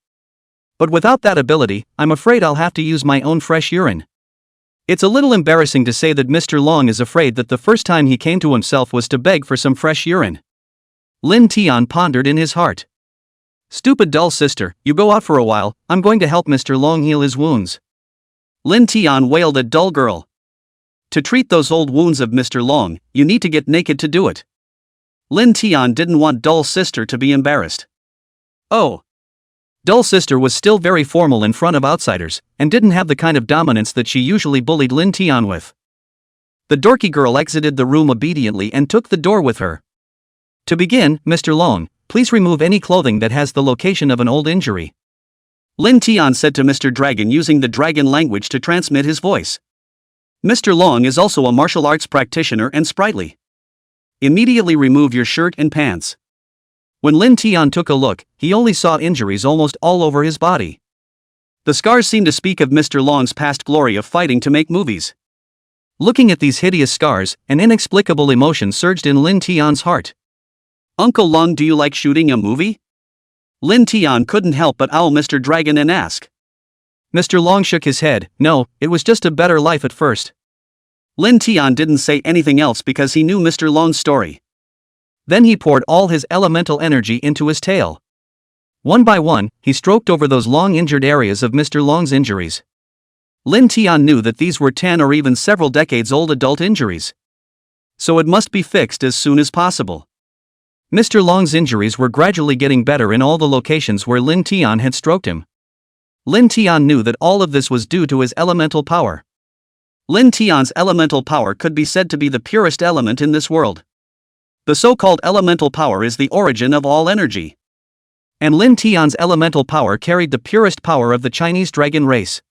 But without that ability, I'm afraid I'll have to use my own fresh urine. It's a little embarrassing to say that Mr. Long is afraid that the first time he came to himself was to beg for some fresh urine. Lin Tian pondered in his heart. "Stupid dull sister, you go out for a while, I'm going to help Mr. Long heal his wounds." Lin Tian wailed at dull girl. "To treat those old wounds of Mr. Long, you need to get naked to do it." Lin Tian didn't want dull sister to be embarrassed. Oh. Dull sister was still very formal in front of outsiders, and didn't have the kind of dominance that she usually bullied Lin Tian with. The dorky girl exited the room obediently and took the door with her. "To begin, Mr. Long, please remove any clothing that has the location of an old injury," Lin Tian said to Mr. Dragon using the dragon language to transmit his voice. Mr. Long is also a martial arts practitioner and sprightly. "Immediately remove your shirt and pants." When Lin Tian took a look, he only saw injuries almost all over his body. The scars seemed to speak of Mr. Long's past glory of fighting to make movies. Looking at these hideous scars, an inexplicable emotion surged in Lin Tian's heart. "Uncle Long, do you like shooting a movie?" Lin Tian couldn't help but owl Mr. Dragon and ask. Mr. Long shook his head. "No, it was just a better life at first." Lin Tian didn't say anything else because he knew Mr. Long's story. Then he poured all his elemental energy into his tail. One by one, he stroked over those long injured areas of Mr. Long's injuries. Lin Tian knew that these were 10 or even several decades old adult injuries. So it must be fixed as soon as possible. Mr. Long's injuries were gradually getting better in all the locations where Lin Tian had stroked him. Lin Tian knew that all of this was due to his elemental power. Lin Tian's elemental power could be said to be the purest element in this world. The so-called elemental power is the origin of all energy. And Lin Tian's elemental power carried the purest power of the Chinese dragon race.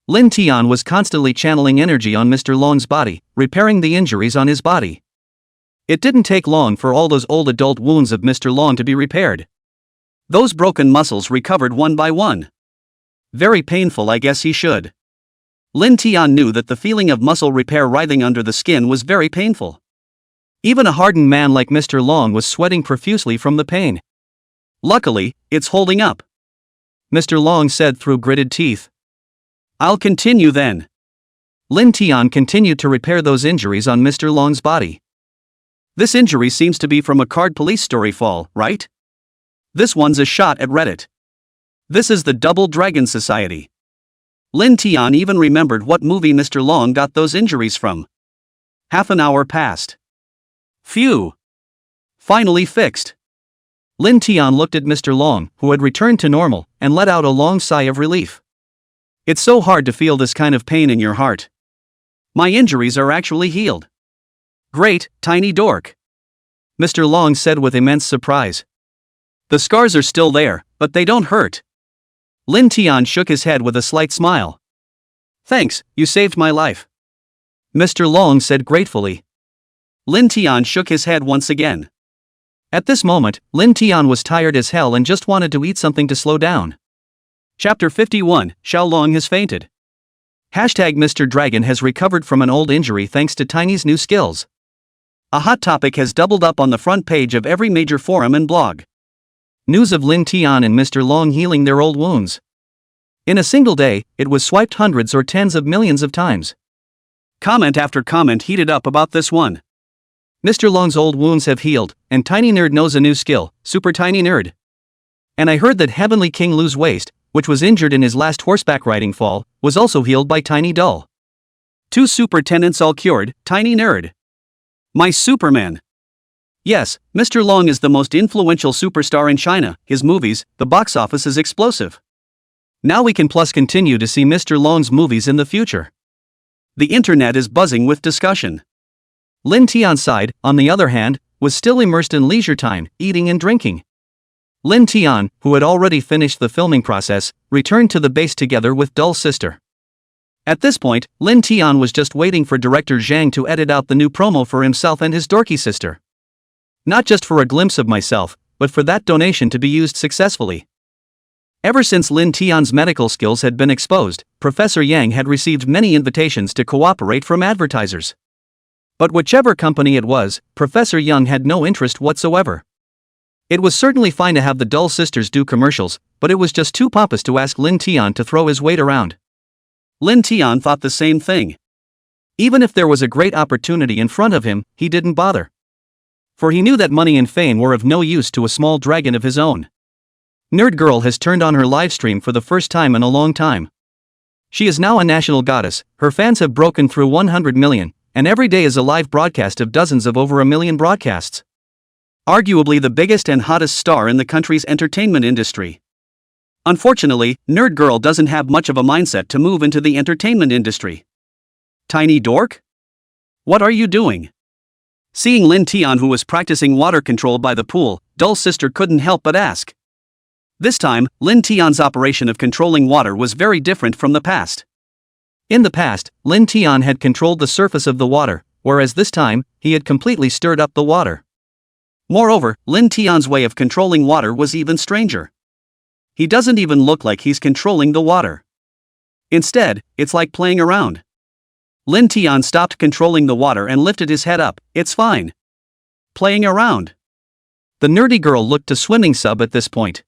Lin Tian was constantly channeling energy on Mr. Long's body, repairing the injuries on his body. It didn't take long for all those old adult wounds of Mr. Long to be repaired. Those broken muscles recovered one by one. Very painful, I guess he should. Lin Tian knew that the feeling of muscle repair writhing under the skin was very painful. Even a hardened man like Mr. Long was sweating profusely from the pain. "Luckily, it's holding up," Mr. Long said through gritted teeth. "I'll continue then." Lin Tian continued to repair those injuries on Mr. Long's body. "This injury seems to be from a card police story fall, right? This one's a shot at Reddit. This is the Double Dragon Society." Lin Tian even remembered what movie Mr. Long got those injuries from. Half an hour passed. Phew! Finally fixed. Lin Tian looked at Mr. Long, who had returned to normal, and let out a long sigh of relief. "It's so hard to feel this kind of pain in your heart. My injuries are actually healed." "Great, tiny dork," Mr. Long said with immense surprise. "The scars are still there, but they don't hurt." Lin Tian shook his head with a slight smile. "Thanks, you saved my life," Mr. Long said gratefully. Lin Tian shook his head once again. At this moment, Lin Tian was tired as hell and just wanted to eat something to slow down. Chapter 51, Xiao Long has fainted. Mr. Dragon has recovered from an old injury thanks to Tiny's new skills. A hot topic has doubled up on the front page of every major forum and blog. News of Lin Tian and Mr. Long healing their old wounds. In a single day, it was swiped hundreds or tens of millions of times. Comment after comment heated up about this one. Mr. Long's old wounds have healed, and Tiny Nerd knows a new skill, Super Tiny Nerd. And I heard that Heavenly King Lu's waist, which was injured in his last horseback riding fall, was also healed by Tiny Dull. 2 super tenants all cured, Tiny Nerd. My Superman. Yes, Mr. Long is the most influential superstar in China. His movies, the box office is explosive. Now we can plus continue to see Mr. Long's movies in the future. The internet is buzzing with discussion. Lin Tian's side, on the other hand, was still immersed in leisure time, eating and drinking. Lin Tian, who had already finished the filming process, returned to the base together with Dull's sister. At this point, Lin Tian was just waiting for director Zhang to edit out the new promo for himself and his dorky sister. Not just for a glimpse of myself, but for that donation to be used successfully. Ever since Lin Tian's medical skills had been exposed, Professor Yang had received many invitations to cooperate from advertisers. But whichever company it was, Professor Yang had no interest whatsoever. It was certainly fine to have the Dull sisters do commercials, but it was just too pompous to ask Lin Tian to throw his weight around. Lin Tian thought the same thing. Even if there was a great opportunity in front of him, he didn't bother. For he knew that money and fame were of no use to a small dragon of his own. Nerd Girl has turned on her livestream for the first time in a long time. She is now a national goddess, her fans have broken through 100 million, and every day is a live broadcast of dozens of over a million broadcasts. Arguably the biggest and hottest star in the country's entertainment industry. Unfortunately, Nerd Girl doesn't have much of a mindset to move into the entertainment industry. Tiny dork? What are you doing? Seeing Lin Tian, who was practicing water control by the pool, Dull's sister couldn't help but ask. This time, Lin Tian's operation of controlling water was very different from the past. In the past, Lin Tian had controlled the surface of the water, whereas this time, he had completely stirred up the water. Moreover, Lin Tian's way of controlling water was even stranger. He doesn't even look like he's controlling the water. Instead, it's like playing around. Lin Tian stopped controlling the water and lifted his head up. It's fine. Playing around. The nerdy girl looked to swimming sub at this point.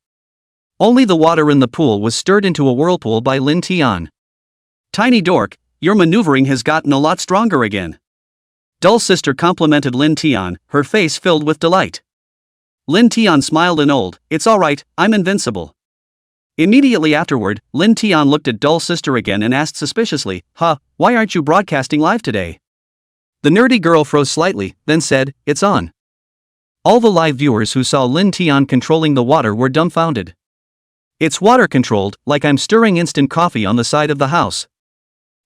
Only the water in the pool was stirred into a whirlpool by Lin Tian. Tiny dork, your maneuvering has gotten a lot stronger again. Dull's sister complimented Lin Tian, her face filled with delight. Lin Tian smiled and old, it's alright, I'm invincible. Immediately afterward, Lin Tian looked at Dull's sister again and asked suspiciously, why aren't you broadcasting live today? The nerdy girl froze slightly, then said, it's on. All the live viewers who saw Lin Tian controlling the water were dumbfounded. It's water controlled, like I'm stirring instant coffee on the side of the house.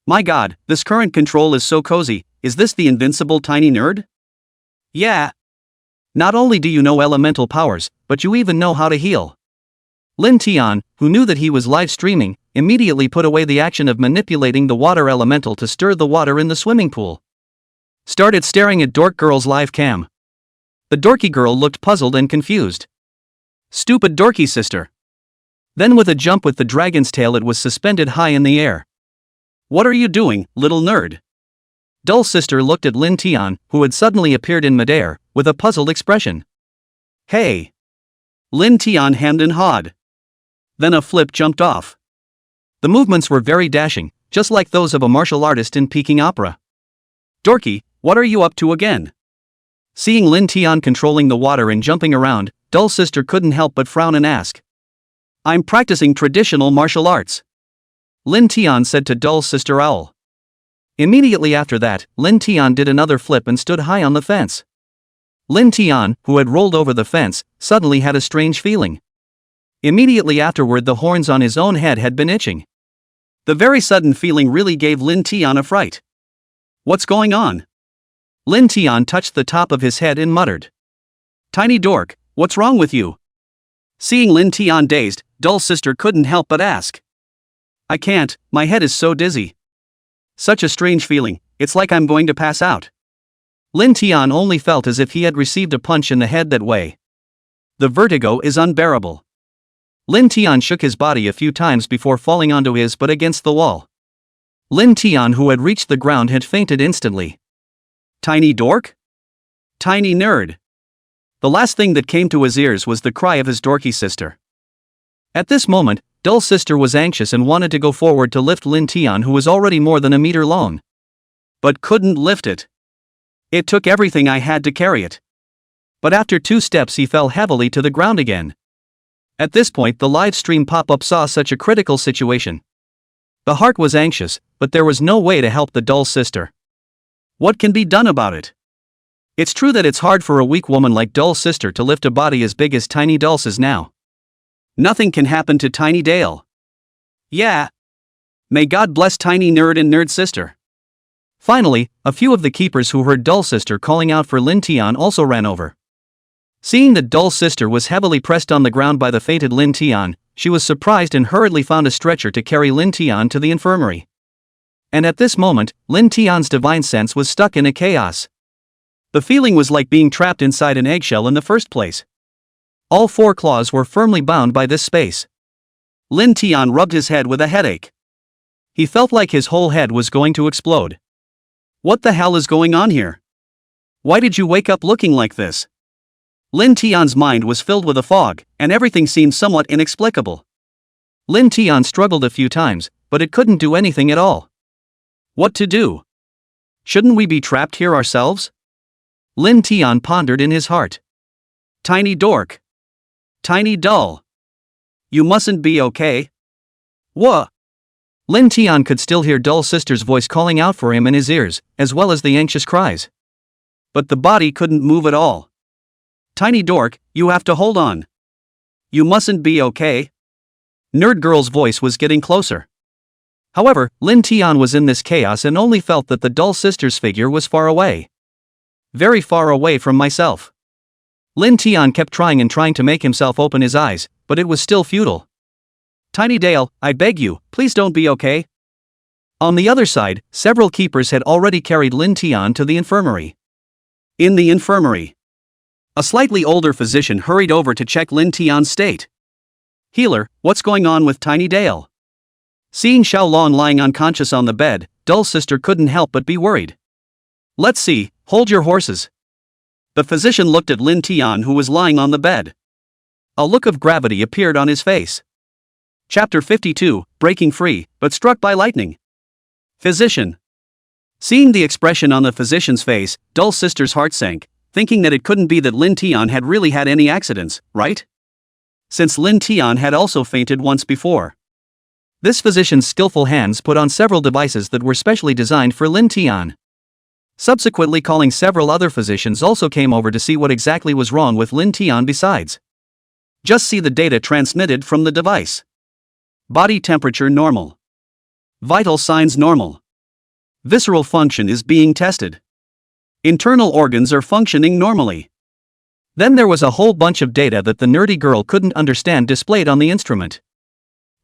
My god, this current control is so cozy, is this the invincible tiny nerd? Yeah. Not only do you know elemental powers, but you even know how to heal. Lin Tian, who knew that he was live streaming, immediately put away the action of manipulating the water elemental to stir the water in the swimming pool. Started staring at Dork Girl's live cam. The dorky girl looked puzzled and confused. Stupid dorky sister. Then with a jump with the dragon's tail it was suspended high in the air. What are you doing, little nerd? Dull's sister looked at Lin Tian, who had suddenly appeared in midair, with a puzzled expression. Hey! Lin Tian hemmed and hawed. Then a flip jumped off. The movements were very dashing, just like those of a martial artist in Peking opera. Dorky, what are you up to again? Seeing Lin Tian controlling the water and jumping around, Dull's sister couldn't help but frown and ask. I'm practicing traditional martial arts. Lin Tian said to Dull's sister Owl. Immediately after that, Lin Tian did another flip and stood high on the fence. Lin Tian, who had rolled over the fence, suddenly had a strange feeling. Immediately afterward the horns on his own head had been itching. The very sudden feeling really gave Lin Tian a fright. What's going on? Lin Tian touched the top of his head and muttered. Tiny dork, what's wrong with you? Seeing Lin Tian dazed, Dull's sister couldn't help but ask. I can't, my head is so dizzy. Such a strange feeling, it's like I'm going to pass out. Lin Tian only felt as if he had received a punch in the head that way. The vertigo is unbearable. Lin Tian shook his body a few times before falling onto his butt against the wall. Lin Tian, who had reached the ground, had fainted instantly. Tiny dork? Tiny nerd. The last thing that came to his ears was the cry of his dorky sister. At this moment, Dull's sister was anxious and wanted to go forward to lift Lin Tian, who was already more than a meter long. But couldn't lift it. It took everything I had to carry it. But after 2 steps he fell heavily to the ground again. At this point the live stream pop-up saw such a critical situation. The heart was anxious, but there was no way to help the Dull sister. What can be done about it? It's true that it's hard for a weak woman like Dull's sister to lift a body as big as Tiny Dulce's now. Nothing can happen to Tiny Dale. Yeah. May God bless Tiny Nerd and Nerd Sister. Finally, a few of the keepers who heard Dull's sister calling out for Lin Tian also ran over. Seeing that Dull's sister was heavily pressed on the ground by the fainted Lin Tian, she was surprised and hurriedly found a stretcher to carry Lin Tian to the infirmary. And at this moment, Lin Tian's divine sense was stuck in a chaos. The feeling was like being trapped inside an eggshell in the first place. All four claws were firmly bound by this space. Lin Tian rubbed his head with a headache. He felt like his whole head was going to explode. What the hell is going on here? Why did you wake up looking like this? Lin Tian's mind was filled with a fog, and everything seemed somewhat inexplicable. Lin Tian struggled a few times, but it couldn't do anything at all. What to do? Shouldn't we be trapped here ourselves? Lin Tian pondered in his heart. Tiny dork. Tiny dull. You mustn't be okay. What? Lin Tian could still hear Dull's sister's voice calling out for him in his ears, as well as the anxious cries. But the body couldn't move at all. Tiny dork, you have to hold on. You mustn't be okay. Nerd Girl's voice was getting closer. However, Lin Tian was in this chaos and only felt that the Dull sister's figure was far away. Very far away from myself. Lin Tian kept trying to make himself open his eyes, but it was still futile. Tiny Dale, I beg you, please don't be okay. On the other side, several keepers had already carried Lin Tian to the infirmary. In the infirmary, a slightly older physician hurried over to check Lin Tian's state. Healer, what's going on with Tiny Dale? Seeing Xiaolong lying unconscious on the bed, Dull's sister couldn't help but be worried. Let's see, hold your horses. The physician looked at Lin Tian, who was lying on the bed. A look of gravity appeared on his face. Chapter 52, Breaking Free, but Struck by Lightning. Physician. Seeing the expression on the physician's face, Dull's sister's heart sank, thinking that it couldn't be that Lin Tian had really had any accidents, right? Since Lin Tian had also fainted once before. This physician's skillful hands put on several devices that were specially designed for Lin Tian. Subsequently calling several other physicians also came over to see what exactly was wrong with Lin Tian besides. Just see the data transmitted from the device. Body temperature normal. Vital signs normal. Visceral function is being tested. Internal organs are functioning normally. Then there was a whole bunch of data that the nerdy girl couldn't understand displayed on the instrument.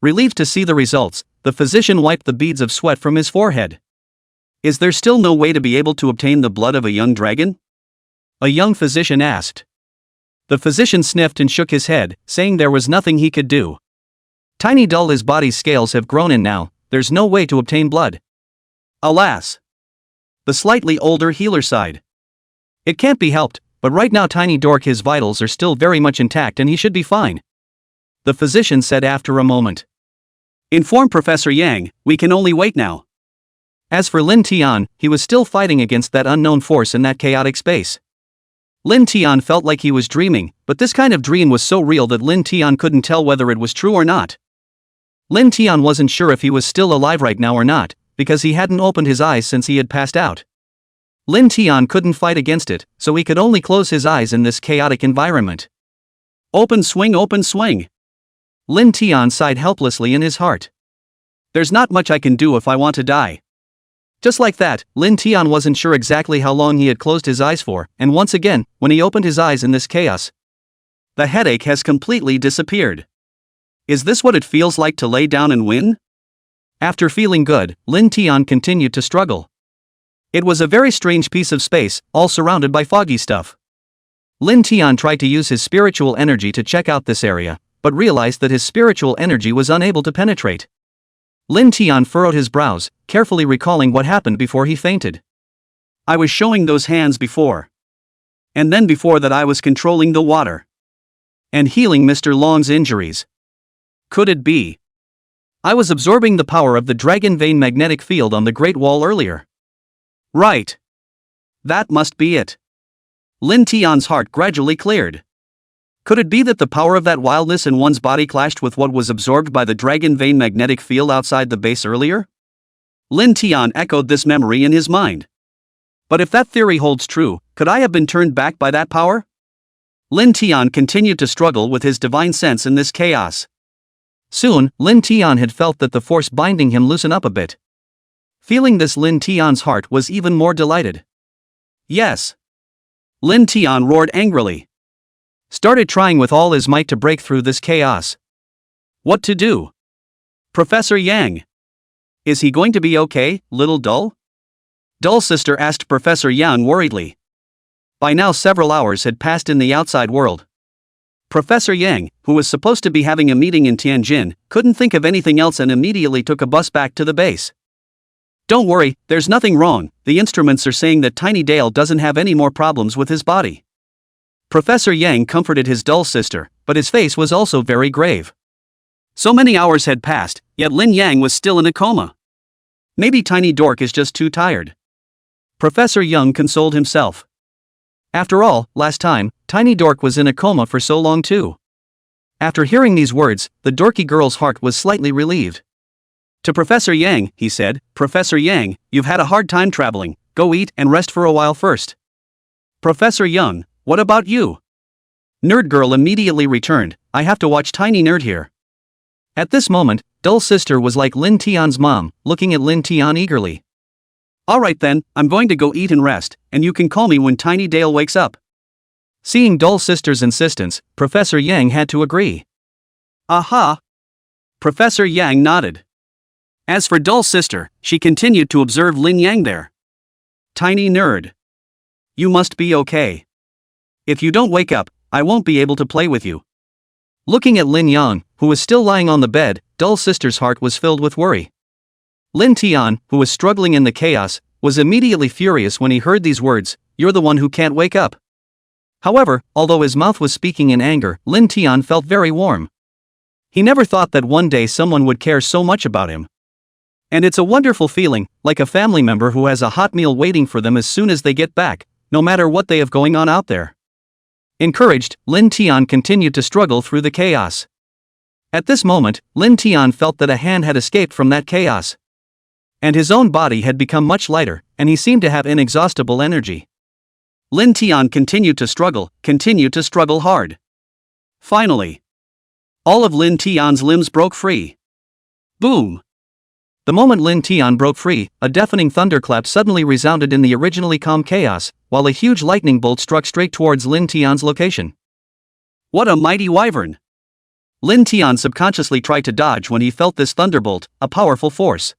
Relieved to see the results, the physician wiped the beads of sweat from his forehead. Is there still no way to be able to obtain the blood of a young dragon? A young physician asked. The physician sniffed and shook his head, saying there was nothing he could do. Tiny Dull, his body's scales have grown in now, there's no way to obtain blood. Alas. The slightly older healer sighed. It can't be helped, but right now Tiny Dork, his vitals are still very much intact and he should be fine. The physician said after a moment. Inform Professor Yang, we can only wait now. As for Lin Tian, he was still fighting against that unknown force in that chaotic space. Lin Tian felt like he was dreaming, but this kind of dream was so real that Lin Tian couldn't tell whether it was true or not. Lin Tian wasn't sure if he was still alive right now or not, because he hadn't opened his eyes since he had passed out. Lin Tian couldn't fight against it, so he could only close his eyes in this chaotic environment. Open swing, open swing. Lin Tian sighed helplessly in his heart. There's not much I can do if I want to die. Just like that, Lin Tian wasn't sure exactly how long he had closed his eyes for, and once again, when he opened his eyes in this chaos, the headache has completely disappeared. Is this what it feels like to lay down and win? After feeling good, Lin Tian continued to struggle. It was a very strange piece of space, all surrounded by foggy stuff. Lin Tian tried to use his spiritual energy to check out this area, but realized that his spiritual energy was unable to penetrate. Lin Tian furrowed his brows, carefully recalling what happened before he fainted. I was showing those hands before. And then before that I was controlling the water. And healing Mr. Long's injuries. Could it be? I was absorbing the power of the dragon vein magnetic field on the Great Wall earlier. Right. That must be it. Lin Tian's heart gradually cleared. Could it be that the power of that wildness in one's body clashed with what was absorbed by the dragon vein magnetic field outside the base earlier? Lin Tian echoed this memory in his mind. But if that theory holds true, could I have been turned back by that power? Lin Tian continued to struggle with his divine sense in this chaos. Soon, Lin Tian had felt that the force binding him loosen up a bit. Feeling this, Lin Tian's heart was even more delighted. Yes! Lin Tian roared angrily. Started trying with all his might to break through this chaos. What to do? Professor Yang. Is he going to be okay, little Dull? Dull sister asked Professor Yang worriedly. By now several hours had passed in the outside world. Professor Yang, who was supposed to be having a meeting in Tianjin, couldn't think of anything else and immediately took a bus back to the base. Don't worry, there's nothing wrong, the instruments are saying that Tiny Dale doesn't have any more problems with his body. Professor Yang comforted his Dull sister, but his face was also very grave. So many hours had passed, yet Lin Yang was still in a coma. Maybe Tiny Dork is just too tired. Professor Yang consoled himself. After all, last time, Tiny Dork was in a coma for so long too. After hearing these words, the dorky girl's heart was slightly relieved. To Professor Yang, he said, Professor Yang, you've had a hard time traveling, go eat and rest for a while first. Professor Yang, what about you? Nerd Girl immediately returned, I have to watch Tiny Nerd here. At this moment, Dull sister was like Lin Tian's mom, looking at Lin Tian eagerly. Alright then, I'm going to go eat and rest, and you can call me when Tiny Dale wakes up. Seeing Dull sister's insistence, Professor Yang had to agree. Aha! Professor Yang nodded. As for Dull sister, she continued to observe Lin Yang there. Tiny Nerd. You must be okay. If you don't wake up, I won't be able to play with you. Looking at Lin Yang, who was still lying on the bed, Dull sister's heart was filled with worry. Lin Tian, who was struggling in the chaos, was immediately furious when he heard these words, you're the one who can't wake up. However, although his mouth was speaking in anger, Lin Tian felt very warm. He never thought that one day someone would care so much about him. And it's a wonderful feeling, like a family member who has a hot meal waiting for them as soon as they get back, no matter what they have going on out there. Encouraged, Lin Tian continued to struggle through the chaos. At this moment, Lin Tian felt that a hand had escaped from that chaos. And his own body had become much lighter, and he seemed to have inexhaustible energy. Lin Tian continued to struggle hard. Finally, all of Lin Tian's limbs broke free. Boom! The moment Lin Tian broke free, a deafening thunderclap suddenly resounded in the originally calm chaos, while a huge lightning bolt struck straight towards Lin Tian's location. What a mighty wyvern! Lin Tian subconsciously tried to dodge when he felt this thunderbolt, a powerful force.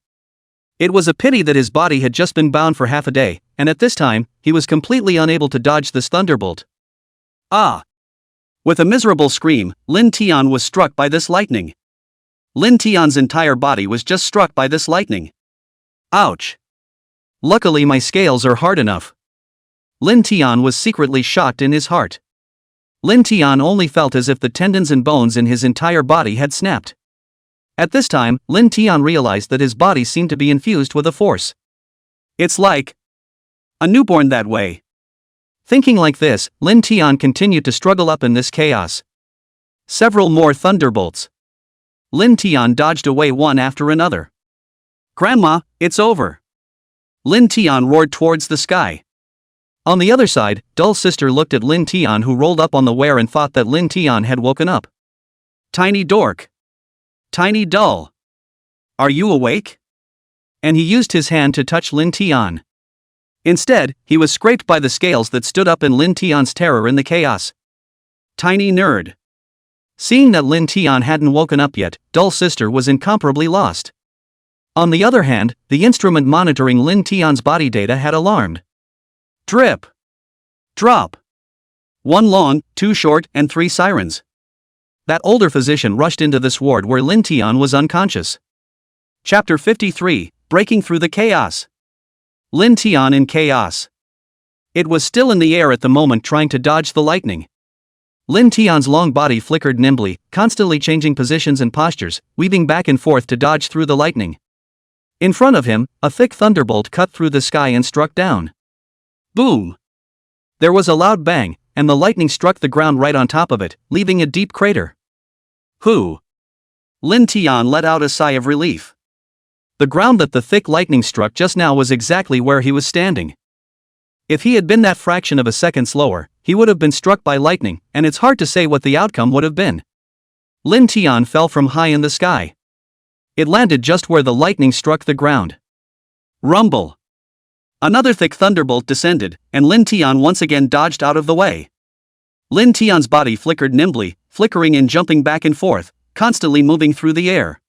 It was a pity that his body had just been bound for half a day, and at this time, he was completely unable to dodge this thunderbolt. Ah! With a miserable scream, Lin Tian was struck by this lightning. Lin Tian's entire body was just struck by this lightning. Ouch! Luckily my scales are hard enough. Lin Tian was secretly shocked in his heart. Lin Tian only felt as if the tendons and bones in his entire body had snapped. At this time, Lin Tian realized that his body seemed to be infused with a force. It's like a newborn that way. Thinking like this, Lin Tian continued to struggle up in this chaos. Several more thunderbolts. Lin Tian dodged away one after another. Grandma, it's over! Lin Tian roared towards the sky. On the other side, Dull sister looked at Lin Tian, who rolled up on the ware and thought that Lin Tian had woken up. Tiny Dork! Tiny Dull! Are you awake? And he used his hand to touch Lin Tian. Instead, he was scraped by the scales that stood up in Lin Tian's terror in the chaos. Tiny Nerd! Seeing that Lin Tian hadn't woken up yet, Dull sister was incomparably lost. On the other hand, the instrument monitoring Lin Tian's body data had alarmed. Drip! Drop! 1 long, 2 short, and 3 sirens. That older physician rushed into this ward where Lin Tian was unconscious. Chapter 53, Breaking Through the Chaos. Lin Tian in chaos. It was still in the air at the moment, trying to dodge the lightning. Lin Tian's long body flickered nimbly, constantly changing positions and postures, weaving back and forth to dodge through the lightning. In front of him, a thick thunderbolt cut through the sky and struck down. Boom! There was a loud bang, and the lightning struck the ground right on top of it, leaving a deep crater. Whew! Lin Tian let out a sigh of relief. The ground that the thick lightning struck just now was exactly where he was standing. If he had been that fraction of a second slower, he would have been struck by lightning, and it's hard to say what the outcome would have been. Lin Tian fell from high in the sky. It landed just where the lightning struck the ground. Rumble. Another thick thunderbolt descended, and Lin Tian once again dodged out of the way. Lin Tian's body flickered nimbly, flickering and jumping back and forth, constantly moving through the air.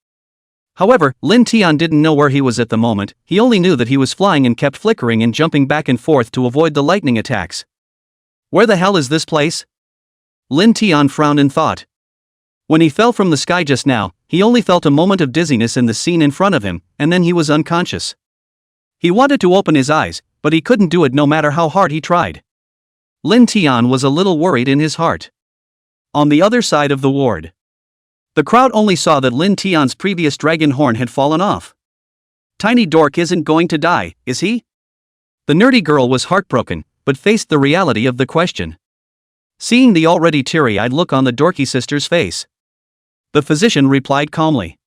However, Lin Tian didn't know where he was at the moment, he only knew that he was flying and kept flickering and jumping back and forth to avoid the lightning attacks. Where the hell is this place? Lin Tian frowned in thought. When he fell from the sky just now, he only felt a moment of dizziness in the scene in front of him, and then he was unconscious. He wanted to open his eyes, but he couldn't do it no matter how hard he tried. Lin Tian was a little worried in his heart. On the other side of the ward, the crowd only saw that Lin Tian's previous dragon horn had fallen off. Tiny dork isn't going to die, is he? The nerdy girl was heartbroken, but faced the reality of the question. Seeing the already teary-eyed look on the dorky sister's face, the physician replied calmly.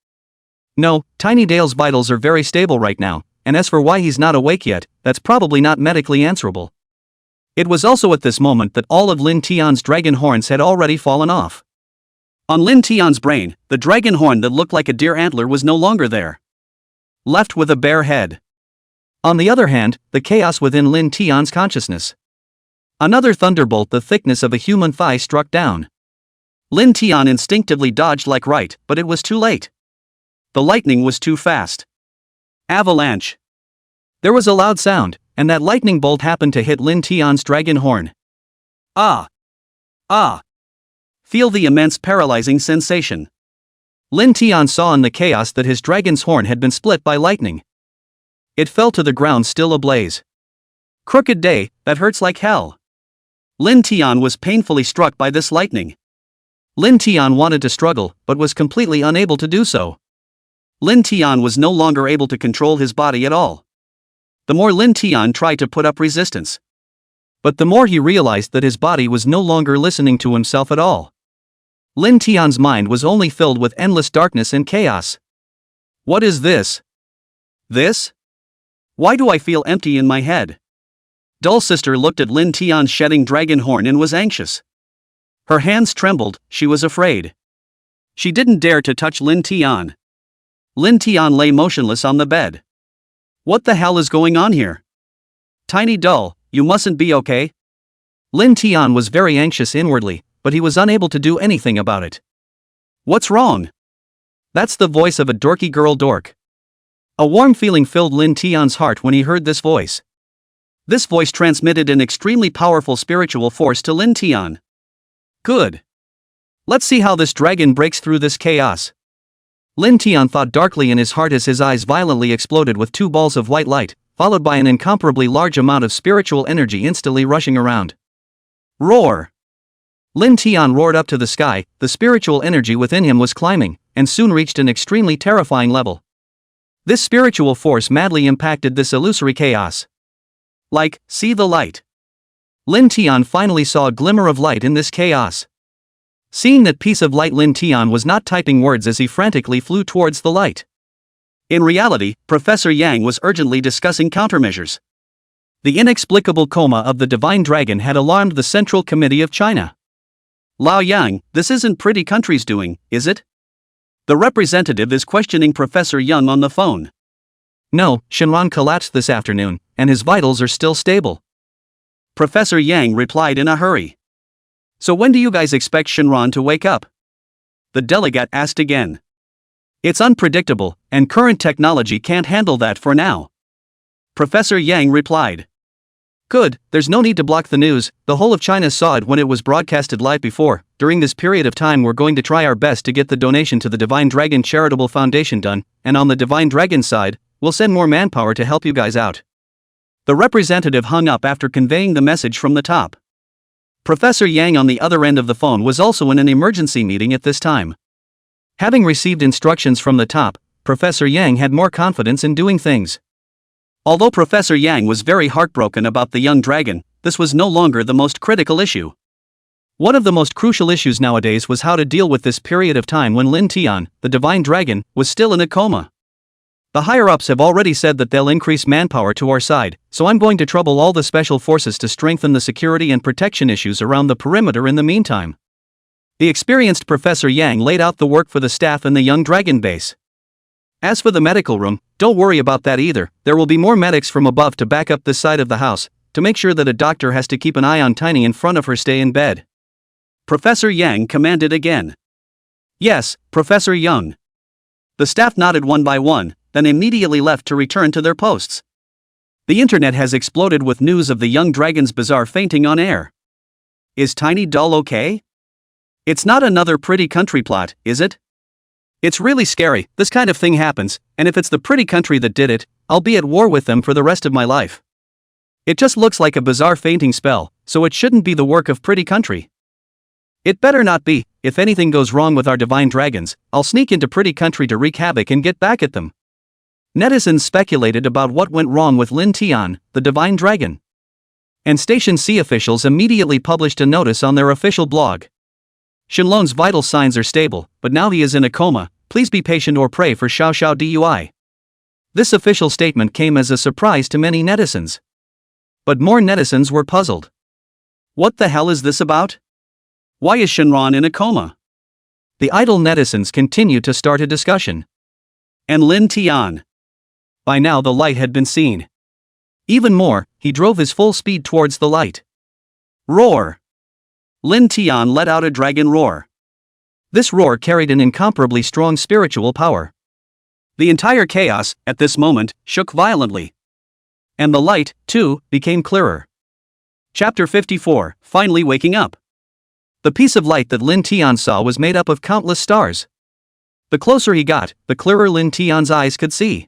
No, Tiny Dale's vitals are very stable right now, and as for why he's not awake yet, that's probably not medically answerable. It was also at this moment that all of Lin Tian's dragon horns had already fallen off. On Lin Tian's brain, the dragon horn that looked like a deer antler was no longer there, left with a bare head. On the other hand, the chaos within Lin Tian's consciousness. Another thunderbolt the thickness of a human thigh struck down. Lin Tian instinctively dodged like right, but it was too late. The lightning was too fast. Avalanche. There was a loud sound, and that lightning bolt happened to hit Lin Tian's dragon horn. Ah! Ah! Feel the immense paralyzing sensation. Lin Tian saw in the chaos that his dragon's horn had been split by lightning. It fell to the ground still ablaze. Crooked day, that hurts like hell. Lin Tian was painfully struck by this lightning. Lin Tian wanted to struggle, but was completely unable to do so. Lin Tian was no longer able to control his body at all. The more Lin Tian tried to put up resistance, but the more he realized that his body was no longer listening to himself at all. Lin Tian's mind was only filled with endless darkness and chaos. What is this? This? Why do I feel empty in my head? Dull sister looked at Lin Tian's shedding dragon horn and was anxious. Her hands trembled, she was afraid. She didn't dare to touch Lin Tian. Lin Tian lay motionless on the bed. What the hell is going on here? Tiny Dull, you mustn't be okay. Lin Tian was very anxious inwardly, but he was unable to do anything about it. What's wrong? That's the voice of a dorky girl dork. A warm feeling filled Lin Tian's heart when he heard this voice. This voice transmitted an extremely powerful spiritual force to Lin Tian. Good. Let's see how this dragon breaks through this chaos. Lin Tian thought darkly in his heart as his eyes violently exploded with two balls of white light, followed by an incomparably large amount of spiritual energy instantly rushing around. Roar! Lin Tian roared up to the sky, the spiritual energy within him was climbing, and soon reached an extremely terrifying level. This spiritual force madly impacted this illusory chaos. Like, see the light. Lin Tian finally saw a glimmer of light in this chaos. Seeing that piece of light, Lin Tian was not typing words as he frantically flew towards the light. In reality, Professor Yang was urgently discussing countermeasures. The inexplicable coma of the divine dragon had alarmed the Central Committee of China. Lao Yang, this isn't pretty country's doing, is it? The representative is questioning Professor Yang on the phone. No, Shenron collapsed this afternoon, and his vitals are still stable. Professor Yang replied in a hurry. So when do you guys expect Shenron to wake up? The delegate asked again. It's unpredictable, and current technology can't handle that for now. Professor Yang replied. Good, there's no need to block the news, the whole of China saw it when it was broadcasted live before. During this period of time we're going to try our best to get the donation to the Divine Dragon Charitable Foundation done, and on the Divine Dragon side, we'll send more manpower to help you guys out. The representative hung up after conveying the message from the top. Professor Yang on the other end of the phone was also in an emergency meeting at this time. Having received instructions from the top, Professor Yang had more confidence in doing things. Although Professor Yang was very heartbroken about the young dragon, this was no longer the most critical issue. One of the most crucial issues nowadays was how to deal with this period of time when Lin Tian, the divine dragon, was still in a coma. The higher-ups have already said that they'll increase manpower to our side, so I'm going to trouble all the special forces to strengthen the security and protection issues around the perimeter in the meantime. The experienced Professor Yang laid out the work for the staff in the young dragon base. As for the medical room, don't worry about that either. There will be more medics from above to back up this side of the house, to make sure that a doctor has to keep an eye on Tiny in front of her stay in bed. Professor Yang commanded again. Yes, Professor Young. The staff nodded one by one, then immediately left to return to their posts. The internet has exploded with news of the young dragon's bizarre fainting on air. Is Tiny Doll okay? It's not another pretty country plot, is it? It's really scary. This kind of thing happens, and if it's the pretty country that did it, I'll be at war with them for the rest of my life. It just looks like a bizarre fainting spell, so it shouldn't be the work of pretty country. It better not be. If anything goes wrong with our divine dragons, I'll sneak into pretty country to wreak havoc and get back at them. Netizens speculated about what went wrong with Lin Tian, the divine dragon. And Station C officials immediately published a notice on their official blog. Shenlong's vital signs are stable, but now he is in a coma. Please be patient or pray for Xiao Xiao DUI. This official statement came as a surprise to many netizens. But more netizens were puzzled. What the hell is this about? Why is Shenron in a coma? The idle netizens continued to start a discussion. And Lin Tian. By now the light had been seen. Even more, he drove his full speed towards the light. Roar! Lin Tian let out a dragon roar. This roar carried an incomparably strong spiritual power. The entire chaos, at this moment, shook violently. And the light, too, became clearer. Chapter 54, Finally Waking Up. The piece of light that Lin Tian saw was made up of countless stars. The closer he got, the clearer Lin Tian's eyes could see.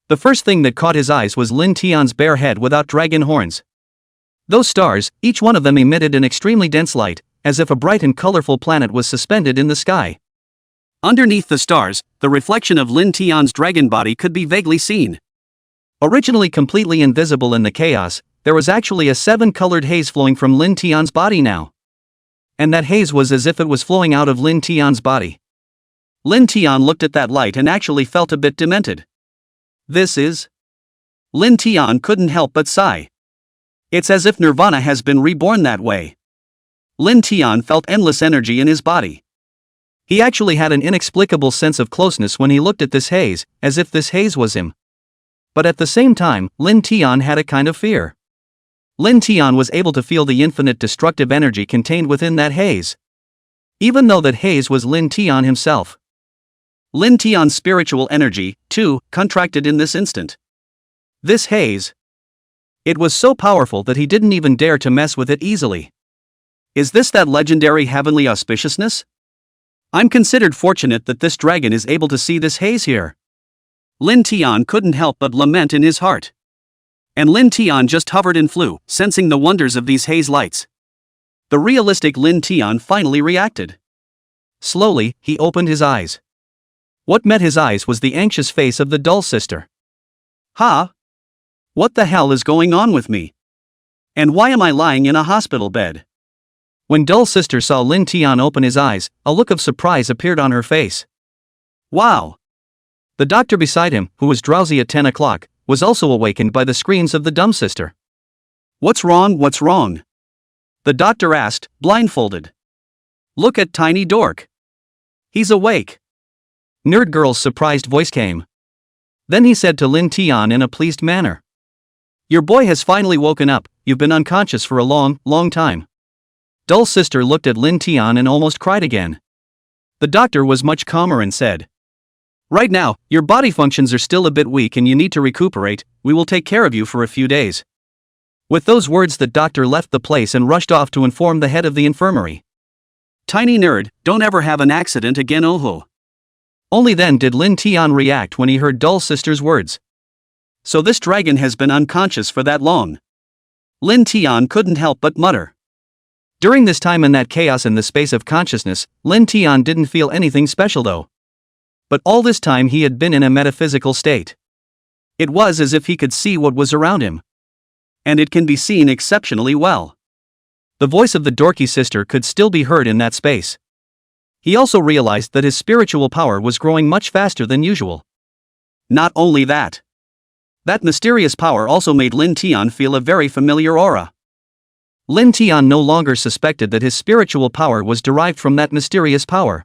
The first thing that caught his eyes was Lin Tian's bare head without dragon horns. Those stars, each one of them emitted an extremely dense light, as if a bright and colorful planet was suspended in the sky. Underneath the stars, the reflection of Lin Tian's dragon body could be vaguely seen. Originally completely invisible in the chaos, there was actually a 7-colored haze flowing from Lin Tian's body now. And that haze was as if it was flowing out of Lin Tian's body. Lin Tian looked at that light and actually felt a bit demented. This is... Lin Tian couldn't help but sigh. It's as if Nirvana has been reborn that way. Lin Tian felt endless energy in his body. He actually had an inexplicable sense of closeness when he looked at this haze, as if this haze was him. But at the same time, Lin Tian had a kind of fear. Lin Tian was able to feel the infinite destructive energy contained within that haze. Even though that haze was Lin Tian himself. Lin Tian's spiritual energy, too, contracted in this instant. This haze. It was so powerful that he didn't even dare to mess with it easily. Is this that legendary heavenly auspiciousness? I'm considered fortunate that this dragon is able to see this haze here. Lin Tian couldn't help but lament in his heart. And Lin Tian just hovered and flew, sensing the wonders of these haze lights. The realistic Lin Tian finally reacted. Slowly, he opened his eyes. What met his eyes was the anxious face of the doll sister. Huh? What the hell is going on with me? And why am I lying in a hospital bed? When doll sister saw Lin Tian open his eyes, a look of surprise appeared on her face. Wow! The doctor beside him, who was drowsy at 10 o'clock, was also awakened by the screams of the dumb sister. What's wrong? What's wrong? The doctor asked, blindfolded. Look at Tiny Dork. He's awake. Nerd Girl's surprised voice came. Then he said to Lin Tian in a pleased manner. Your boy has finally woken up. You've been unconscious for a long, long time. Doll sister looked at Lin Tian and almost cried again. The doctor was much calmer and said, right now, your body functions are still a bit weak and you need to recuperate. We will take care of you for a few days. With those words, the doctor left the place and rushed off to inform the head of the infirmary. Tiny nerd, don't ever have an accident again, oho. Only then did Lin Tian react when he heard doll sister's words. So this dragon has been unconscious for that long. Lin Tian couldn't help but mutter. During this time in that chaos in the space of consciousness, Lin Tian didn't feel anything special though. But all this time he had been in a metaphysical state. It was as if he could see what was around him. And it can be seen exceptionally well. The voice of the dorky sister could still be heard in that space. He also realized that his spiritual power was growing much faster than usual. Not only that. That mysterious power also made Lin Tian feel a very familiar aura. Lin Tian no longer suspected that his spiritual power was derived from that mysterious power.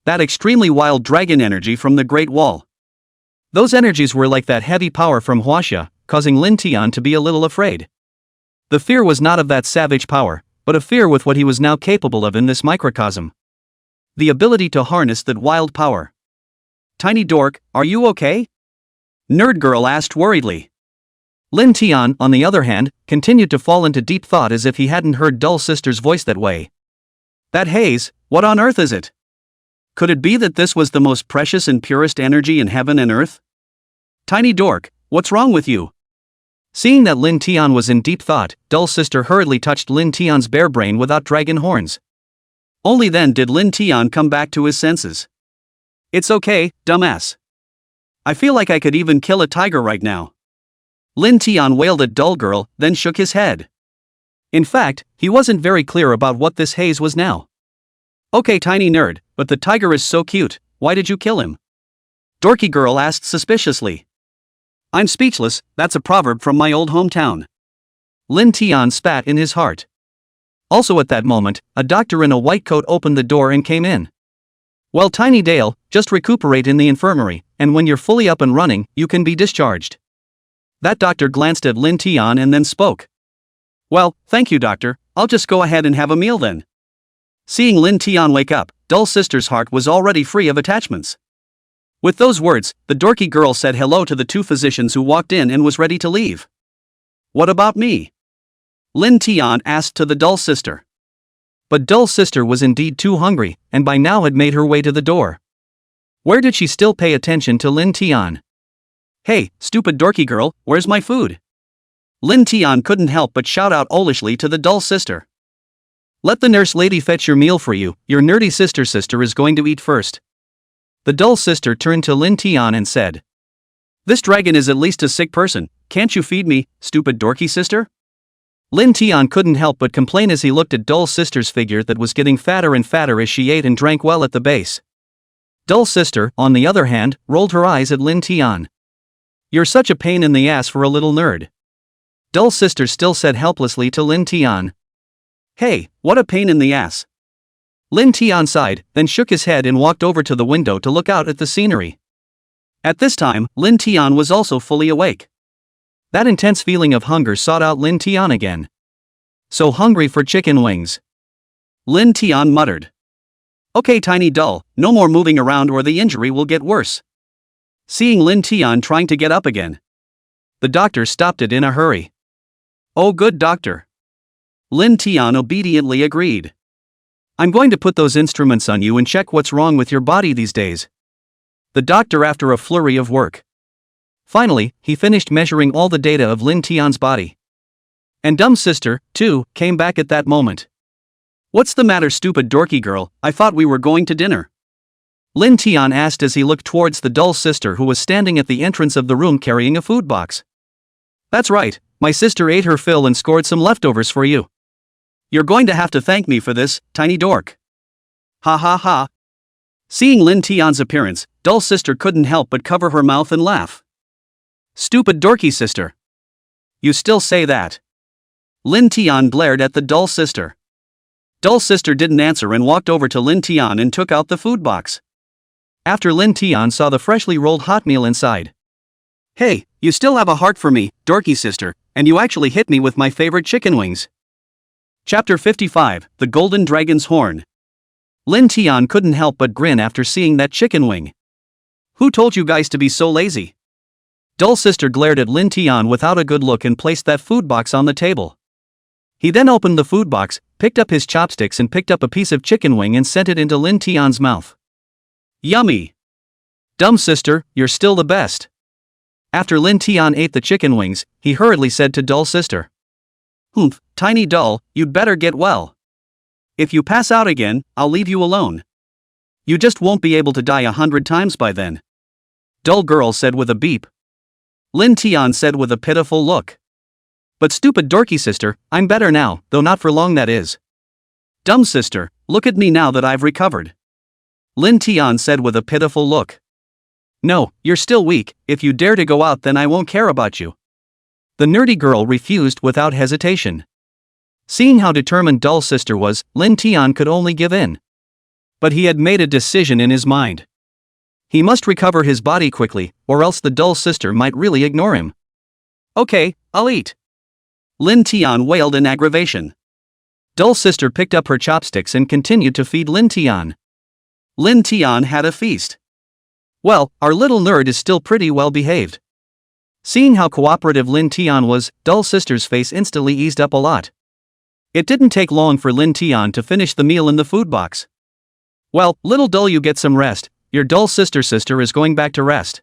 That extremely wild dragon energy from the Great Wall. Those energies were like that heavy power from Huaxia, causing Lin Tian to be a little afraid. The fear was not of that savage power, but a fear with what he was now capable of in this microcosm. The ability to harness that wild power. Tiny dork, are you okay? Nerd girl asked worriedly. Lin Tian, on the other hand, continued to fall into deep thought as if he hadn't heard Dull Sister's voice that way. That haze, what on earth is it? Could it be that this was the most precious and purest energy in heaven and earth? Tiny dork, what's wrong with you? Seeing that Lin Tian was in deep thought, Dull Sister hurriedly touched Lin Tian's bare brain without dragon horns. Only then did Lin Tian come back to his senses. It's okay, dumbass. I feel like I could even kill a tiger right now. Lin Tian wailed at Dull Girl, then shook his head. In fact, he wasn't very clear about what this haze was now. Okay, tiny nerd, but the tiger is so cute, why did you kill him? Dorky Girl asked suspiciously. I'm speechless, that's a proverb from my old hometown. Lin Tian spat in his heart. Also at that moment, a doctor in a white coat opened the door and came in. Well, Tiny Dale, just recuperate in the infirmary, and when you're fully up and running, you can be discharged. That doctor glanced at Lin Tian and then spoke. Well, thank you, doctor, I'll just go ahead and have a meal then. Seeing Lin Tian wake up, Dull Sister's heart was already free of attachments. With those words, the dorky girl said hello to the two physicians who walked in and was ready to leave. What about me? Lin Tian asked to the Dull Sister. But Dull Sister was indeed too hungry, and by now had made her way to the door. Where did she still pay attention to Lin Tian? Hey, stupid dorky girl, where's my food? Lin Tian couldn't help but shout out owlishly to the Dull Sister. Let the nurse lady fetch your meal for you, your nerdy sister is going to eat first. The Dull Sister turned to Lin Tian and said. This dragon is at least a sick person, can't you feed me, stupid dorky sister? Lin Tian couldn't help but complain as he looked at Dull Sister's figure that was getting fatter and fatter as she ate and drank well at the base. Dull Sister, on the other hand, rolled her eyes at Lin Tian. You're such a pain in the ass for a little nerd. Dull Sister still said helplessly to Lin Tian. Hey, what a pain in the ass. Lin Tian sighed, then shook his head and walked over to the window to look out at the scenery. At this time, Lin Tian was also fully awake. That intense feeling of hunger sought out Lin Tian again. So hungry for chicken wings. Lin Tian muttered. Okay, Tiny Dull, no more moving around or the injury will get worse. Seeing Lin Tian trying to get up again. The doctor stopped it in a hurry. Oh, good doctor. Lin Tian obediently agreed. I'm going to put those instruments on you and check what's wrong with your body these days. The doctor after a flurry of work. Finally, he finished measuring all the data of Lin Tian's body. And Dumb Sister, too, came back at that moment. What's the matter, stupid dorky girl, I thought we were going to dinner. Lin Tian asked as he looked towards the Dull Sister who was standing at the entrance of the room carrying a food box. That's right, my sister ate her fill and scored some leftovers for you. You're going to have to thank me for this, tiny dork. Ha ha ha. Seeing Lin Tian's appearance, Dull Sister couldn't help but cover her mouth and laugh. Stupid dorky sister. You still say that. Lin Tian glared at the Dull Sister. Dull Sister didn't answer and walked over to Lin Tian and took out the food box. After Lin Tian saw the freshly rolled hot meal inside. Hey, you still have a heart for me, dorky sister, and you actually hit me with my favorite chicken wings. Chapter 55, The Golden Dragon's Horn. Lin Tian couldn't help but grin after seeing that chicken wing. Who told you guys to be so lazy? Dull Sister glared at Lin Tian without a good look and placed that food box on the table. He then opened the food box, picked up his chopsticks and picked up a piece of chicken wing and sent it into Lin Tian's mouth. Yummy! Dumb sister, you're still the best. After Lin Tian ate the chicken wings, he hurriedly said to Dull Sister. Humph, Tiny Dull, you'd better get well. If you pass out again, I'll leave you alone. You just won't be able to die 100 times by then. Dull Girl said with a beep. Lin Tian said with a pitiful look. But stupid dorky sister, I'm better now, though not for long that is. Dumb sister, look at me now that I've recovered. Lin Tian said with a pitiful look. No, you're still weak. If you dare to go out, then I won't care about you. The nerdy girl refused without hesitation. Seeing how determined Doll's sister was, Lin Tian could only give in. But he had made a decision in his mind. He must recover his body quickly, or else the Doll's sister might really ignore him. Okay, I'll eat. Lin Tian wailed in aggravation. Doll's sister picked up her chopsticks and continued to feed Lin Tian. Lin Tian had a feast. Well, our little nerd is still pretty well behaved. Seeing how cooperative Lin Tian was, Doll's sister's face instantly eased up a lot. It didn't take long for Lin Tian to finish the meal in the food box. Well, little Doll, you get some rest. Your Doll sister is going back to rest.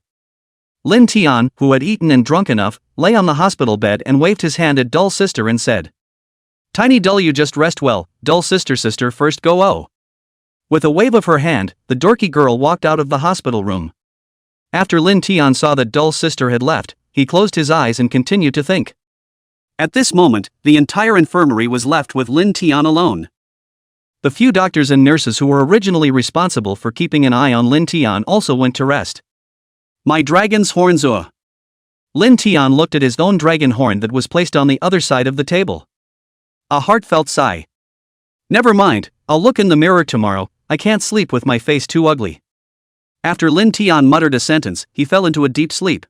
Lin Tian, who had eaten and drunk enough, lay on the hospital bed and waved his hand at Doll's sister and said, Tiny Doll, you just rest well. Doll sister first go oh. With a wave of her hand, the dorky girl walked out of the hospital room. After Lin Tian saw that Doll's sister had left, he closed his eyes and continued to think. At this moment, the entire infirmary was left with Lin Tian alone. The few doctors and nurses who were originally responsible for keeping an eye on Lin Tian also went to rest. My dragon's horns. Lin Tian looked at his own dragon horn that was placed on the other side of the table. A heartfelt sigh. Never mind, I'll look in the mirror tomorrow. I can't sleep with my face too ugly. After Lin Tian muttered a sentence, he fell into a deep sleep.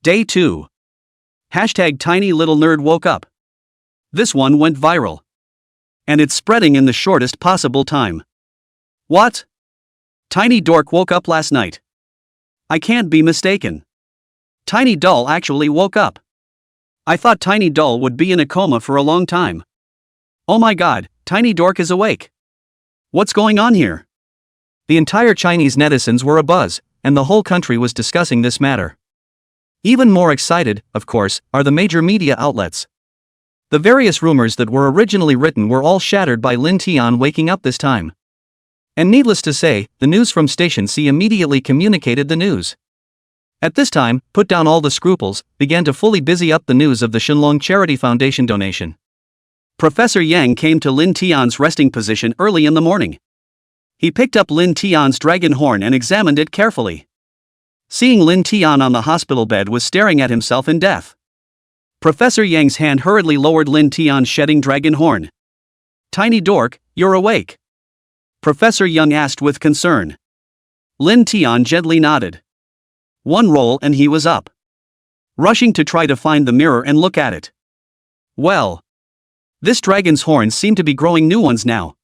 Day 2. #Tiny Little Nerd woke up. This one went viral. And it's spreading in the shortest possible time. What? Tiny Dork woke up last night. I can't be mistaken. Tiny Doll actually woke up. I thought Tiny Doll would be in a coma for a long time. Oh my god, Tiny Dork is awake. What's going on here? The entire Chinese netizens were abuzz, and the whole country was discussing this matter. Even more excited, of course, are the major media outlets. The various rumors that were originally written were all shattered by Lin Tian waking up this time. And needless to say, the news from Station C immediately communicated the news. At this time, put down all the scruples, began to fully busy up the news of the Shenlong Charity Foundation donation. Professor Yang came to Lin Tian's resting position early in the morning. He picked up Lin Tian's dragon horn and examined it carefully. Seeing Lin Tian on the hospital bed was staring at himself in death. Professor Yang's hand hurriedly lowered Lin Tian's shedding dragon horn. Tiny Dork, you're awake? Professor Yang asked with concern. Lin Tian gently nodded. One roll and he was up. Rushing to try to find the mirror and look at it. Well, this dragon's horns seem to be growing new ones now.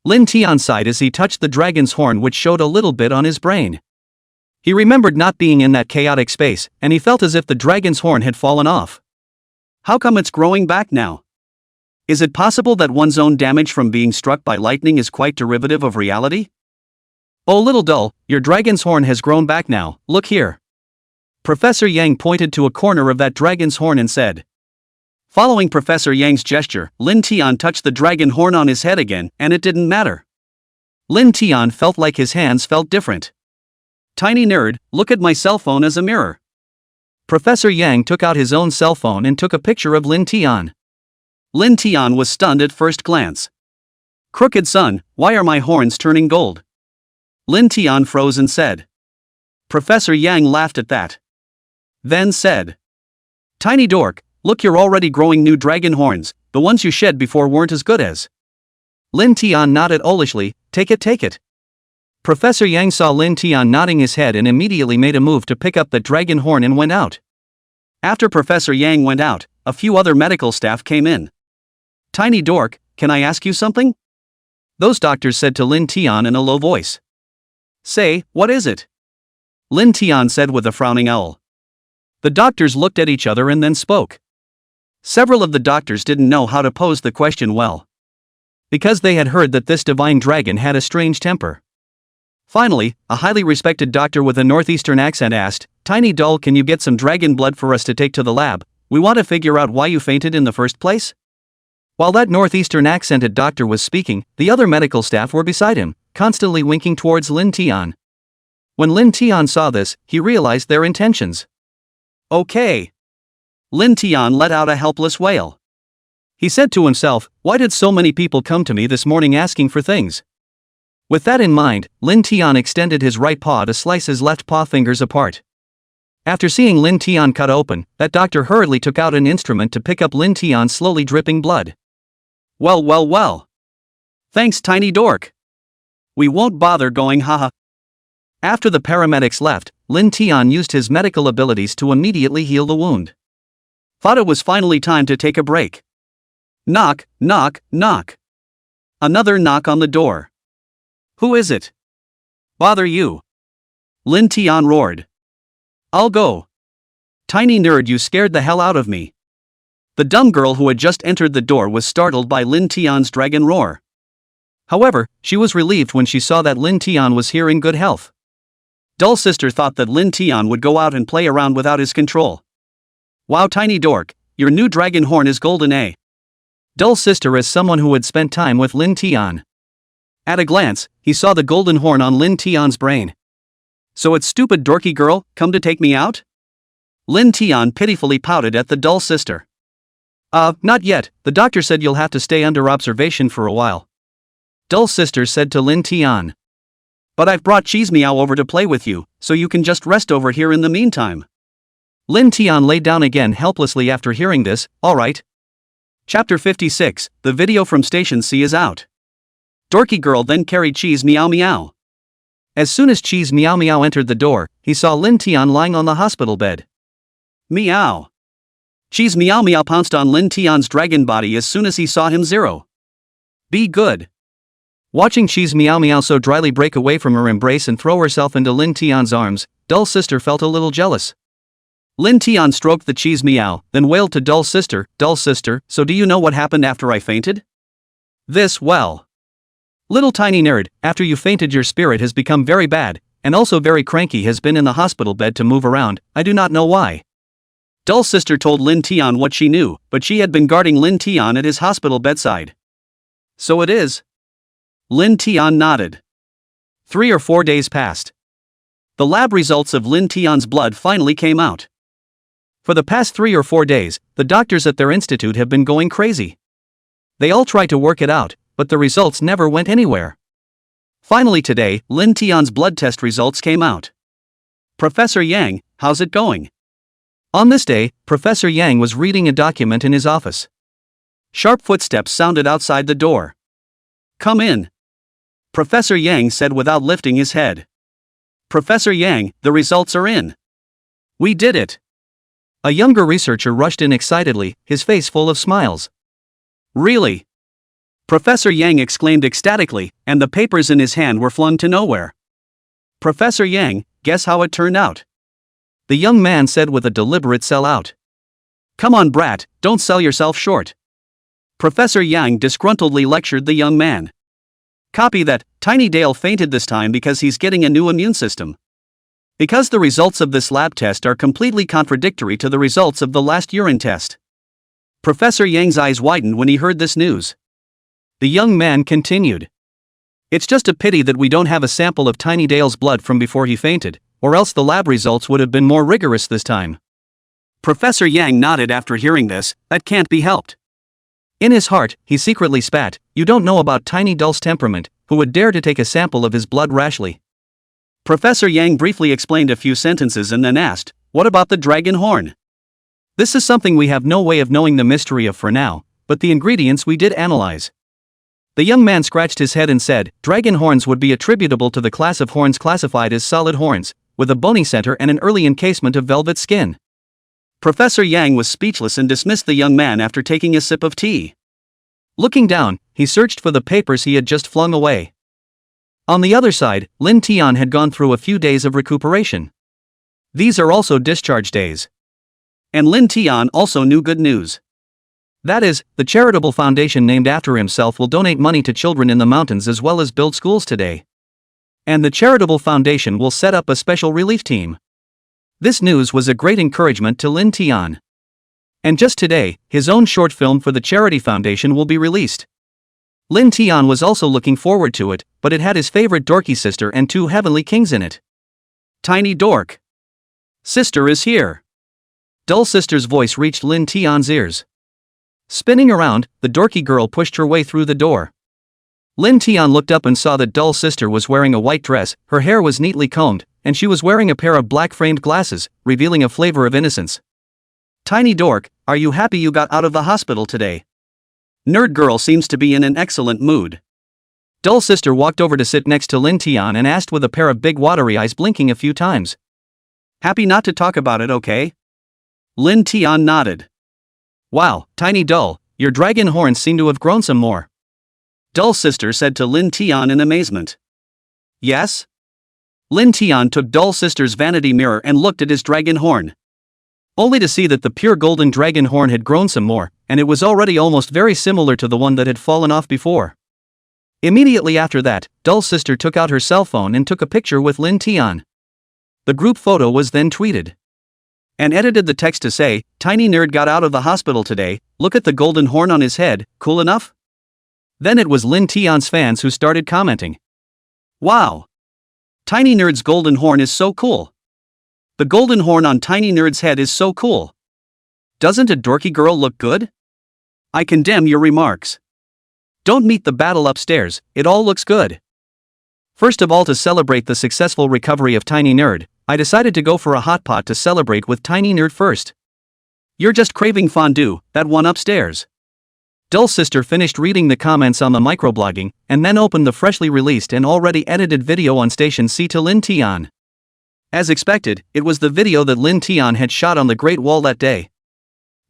Lin Tian sighed as he touched the dragon's horn, which showed a little bit on his brain. He remembered not being in that chaotic space, and he felt as if the dragon's horn had fallen off. How come it's growing back now? Is it possible that one's own damage from being struck by lightning is quite derivative of reality? Oh little Doll, your dragon's horn has grown back now, look here. Professor Yang pointed to a corner of that dragon's horn and said. Following Professor Yang's gesture, Lin Tian touched the dragon horn on his head again, and it didn't matter. Lin Tian felt like his hands felt different. Tiny nerd, look at my cell phone as a mirror. Professor Yang took out his own cell phone and took a picture of Lin Tian. Lin Tian was stunned at first glance. Crooked son, why are my horns turning gold? Lin Tian froze and said. Professor Yang laughed at that. Then said. Tiny Dork, look, you're already growing new dragon horns, the ones you shed before weren't as good as. Lin Tian nodded olishly, take it. Professor Yang saw Lin Tian nodding his head and immediately made a move to pick up the dragon horn and went out. After Professor Yang went out, a few other medical staff came in. Tiny Dork, can I ask you something? Those doctors said to Lin Tian in a low voice. Say, what is it? Lin Tian said with a frowning owl. The doctors looked at each other and then spoke. Several of the doctors didn't know how to pose the question well. Because they had heard that this divine dragon had a strange temper. Finally, a highly respected doctor with a northeastern accent asked, Tiny Doll, can you get some dragon blood for us to take to the lab? We want to figure out why you fainted in the first place. While that northeastern accented doctor was speaking, the other medical staff were beside him, constantly winking towards Lin Tian. When Lin Tian saw this, he realized their intentions. Okay. Lin Tian let out a helpless wail. He said to himself, why did so many people come to me this morning asking for things? With that in mind, Lin Tian extended his right paw to slice his left paw fingers apart. After seeing Lin Tian cut open, that doctor hurriedly took out an instrument to pick up Lin Tian's slowly dripping blood. Well, well, well. Thanks, tiny dork. We won't bother going, haha. After the paramedics left, Lin Tian used his medical abilities to immediately heal the wound. Thought it was finally time to take a break. Knock, knock, knock. Another knock on the door. Who is it? Bother you. Lin Tian roared. I'll go. Tiny nerd, you scared the hell out of me. The dumb girl who had just entered the door was startled by Lin Tian's dragon roar. However, she was relieved when she saw that Lin Tian was here in good health. Dull sister thought that Lin Tian would go out and play around without his control. Wow, tiny dork, your new dragon horn is golden, eh? Dull sister as someone who had spent time with Lin Tian. At a glance, he saw the golden horn on Lin Tian's brain. So it's stupid dorky girl, come to take me out? Lin Tian pitifully pouted at the dull sister. Not yet, the doctor said you'll have to stay under observation for a while. Dull sister said to Lin Tian. But I've brought Cheese Meow over to play with you, so you can just rest over here in the meantime. Lin Tian lay down again helplessly after hearing this. Alright. Chapter 56, the video from Station C is out. Dorky girl then carried Cheese Meow Meow. As soon as Cheese Meow Meow entered the door, he saw Lin Tian lying on the hospital bed. Meow. Cheese Meow Meow pounced on Lin Tian's dragon body as soon as he saw him. Zero. Be good. Watching Cheese Meow Meow so dryly break away from her embrace and throw herself into Lin Tian's arms, Dull sister felt a little jealous. Lin Tian stroked the Cheese Meow, then wailed to Dull sister, so do you know what happened after I fainted? This, well. Little tiny nerd, after you fainted your spirit has become very bad, and also very cranky, has been in the hospital bed to move around, I do not know why. Dull sister told Lin Tian what she knew, but she had been guarding Lin Tian at his hospital bedside. So it is? Lin Tian nodded. 3 or 4 days passed. The lab results of Lin Tian's blood finally came out. For the past 3 or 4 days, the doctors at their institute have been going crazy. They all try to work it out, but the results never went anywhere. Finally today, Lin Tian's blood test results came out. Professor Yang, how's it going? On this day, Professor Yang was reading a document in his office. Sharp footsteps sounded outside the door. Come in. Professor Yang said without lifting his head. Professor Yang, the results are in. We did it. A younger researcher rushed in excitedly, his face full of smiles. Really? Professor Yang exclaimed ecstatically, and the papers in his hand were flung to nowhere. Professor Yang, guess how it turned out? The young man said with a deliberate sellout. Come on, brat, don't sell yourself short. Professor Yang disgruntledly lectured the young man. Copy that, Tiny Dale fainted this time because he's getting a new immune system. Because the results of this lab test are completely contradictory to the results of the last urine test. Professor Yang's eyes widened when he heard this news. The young man continued. It's just a pity that we don't have a sample of Tiny Dale's blood from before he fainted, or else the lab results would have been more rigorous this time. Professor Yang nodded after hearing this. That can't be helped. In his heart, he secretly spat, you don't know about Tiny Dale's temperament, who would dare to take a sample of his blood rashly. Professor Yang briefly explained a few sentences and then asked, what about the dragon horn? This is something we have no way of knowing the mystery of for now, but the ingredients we did analyze. The young man scratched his head and said, dragon horns would be attributable to the class of horns classified as solid horns, with a bony center and an early encasement of velvet skin. Professor Yang was speechless and dismissed the young man after taking a sip of tea. Looking down, he searched for the papers he had just flung away. On the other side, Lin Tian had gone through a few days of recuperation. These are also discharge days. And Lin Tian also knew good news. That is, the charitable foundation named after himself will donate money to children in the mountains as well as build schools today. And the charitable foundation will set up a special relief team. This news was a great encouragement to Lin Tian. And just today, his own short film for the charity foundation will be released. Lin Tian was also looking forward to it, but it had his favorite dorky sister and 2 heavenly kings in it. Tiny dork. Sister is here. Dull sister's voice reached Lin Tian's ears. Spinning around, the dorky girl pushed her way through the door. Lin Tian looked up and saw that Dull's sister was wearing a white dress, her hair was neatly combed, and she was wearing a pair of black-framed glasses, revealing a flavor of innocence. Tiny dork, are you happy you got out of the hospital today? Nerd girl seems to be in an excellent mood. Dull's sister walked over to sit next to Lin Tian and asked with a pair of big watery eyes blinking a few times. Happy not to talk about it, okay? Lin Tian nodded. Wow, Tiny Dull, your dragon horns seem to have grown some more. Dull's sister said to Lin Tian in amazement. Yes? Lin Tian took Dull's sister's vanity mirror and looked at his dragon horn. Only to see that the pure golden dragon horn had grown some more, and it was already almost very similar to the one that had fallen off before. Immediately after that, Dull's sister took out her cell phone and took a picture with Lin Tian. The group photo was then tweeted. And edited the text to say, Tiny Nerd got out of the hospital today, look at the golden horn on his head, cool enough? Then it was Lin Tian's fans who started commenting. Wow! Tiny Nerd's golden horn is so cool. The golden horn on Tiny Nerd's head is so cool. Doesn't a dorky girl look good? I condemn your remarks. Don't meet the battle upstairs, it all looks good. First of all, to celebrate the successful recovery of Tiny Nerd, I decided to go for a hot pot to celebrate with Tiny Nerd first. You're just craving fondue, that one upstairs. Dull's sister finished reading the comments on the microblogging, and then opened the freshly released and already edited video on Station C to Lin Tian. As expected, it was the video that Lin Tian had shot on the Great Wall that day.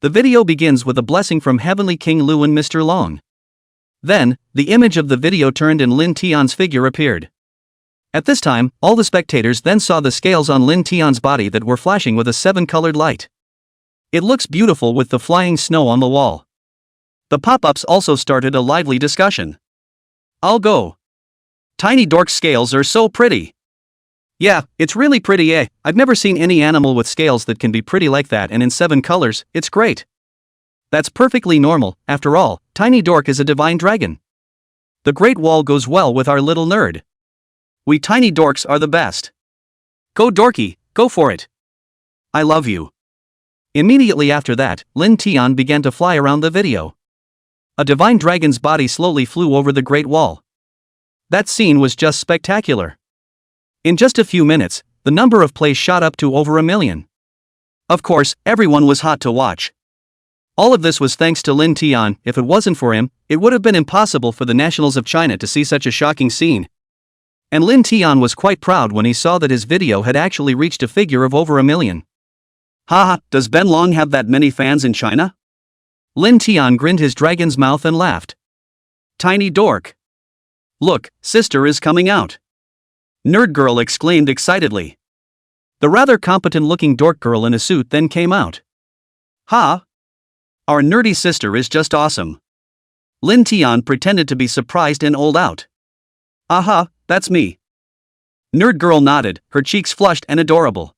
The video begins with a blessing from Heavenly King Lu and Mr. Long. Then, the image of the video turned and Lin Tian's figure appeared. At this time, all the spectators then saw the scales on Lin Tian's body that were flashing with a 7-colored light. It looks beautiful with the flying snow on the wall. The pop-ups also started a lively discussion. I'll go. Tiny Dork's scales are so pretty. Yeah, it's really pretty, eh? I've never seen any animal with scales that can be pretty like that, and in 7 colors, it's great. That's perfectly normal, after all, Tiny Dork is a divine dragon. The Great Wall goes well with our little nerd. We tiny dorks are the best. Go dorky, go for it. I love you. Immediately after that, Lin Tian began to fly around the video. A divine dragon's body slowly flew over the Great Wall. That scene was just spectacular. In just a few minutes, the number of plays shot up to over 1 million. Of course, everyone was hot to watch. All of this was thanks to Lin Tian. If it wasn't for him, it would have been impossible for the nationals of China to see such a shocking scene. And Lin Tian was quite proud when he saw that his video had actually reached a figure of over 1 million. Haha, does Ben Long have that many fans in China? Lin Tian grinned his dragon's mouth and laughed. Tiny dork. Look, sister is coming out. Nerd girl exclaimed excitedly. The rather competent-looking dork girl in a suit then came out. Ha! Our nerdy sister is just awesome. Lin Tian pretended to be surprised and old out. Aha, that's me. Nerd girl nodded, her cheeks flushed and adorable.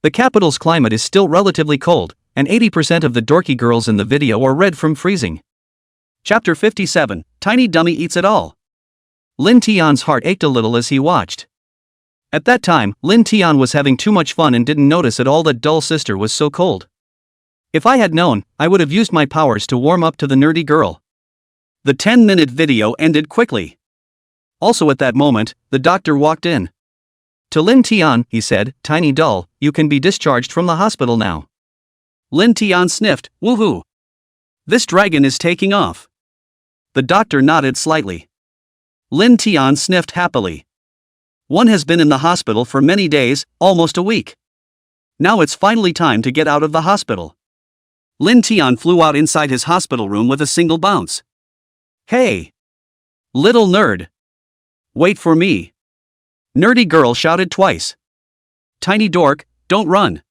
The capital's climate is still relatively cold, and 80% of the dorky girls in the video are red from freezing. Chapter 57, Tiny Dummy Eats It All. Lin Tian's heart ached a little as he watched. At that time, Lin Tian was having too much fun and didn't notice at all that Dull's sister was so cold. If I had known, I would have used my powers to warm up to the nerdy girl. The 10-minute video ended quickly. Also at that moment, the doctor walked in. To Lin Tian, he said, Tiny Dull, you can be discharged from the hospital now. Lin Tian sniffed, woohoo. This dragon is taking off. The doctor nodded slightly. Lin Tian sniffed happily. One has been in the hospital for many days, almost a week. Now it's finally time to get out of the hospital. Lin Tian flew out inside his hospital room with a single bounce. Hey! Little nerd! Wait for me. Nerdy girl shouted twice. Tiny dork, don't run.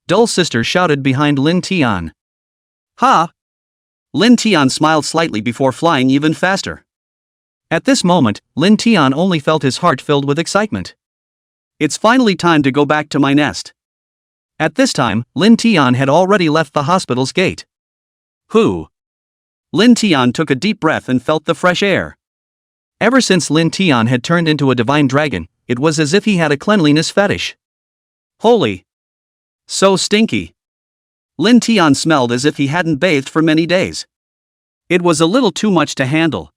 Dull's sister shouted behind Lin Tian. Ha! Lin Tian smiled slightly before flying even faster. At this moment, Lin Tian only felt his heart filled with excitement. It's finally time to go back to my nest. At this time, Lin Tian had already left the hospital's gate. Whew! Lin Tian took a deep breath and felt the fresh air. Ever since Lin Tian had turned into a divine dragon, it was as if he had a cleanliness fetish. Holy! So stinky. Lin Tian smelled as if he hadn't bathed for many days. It was a little too much to handle.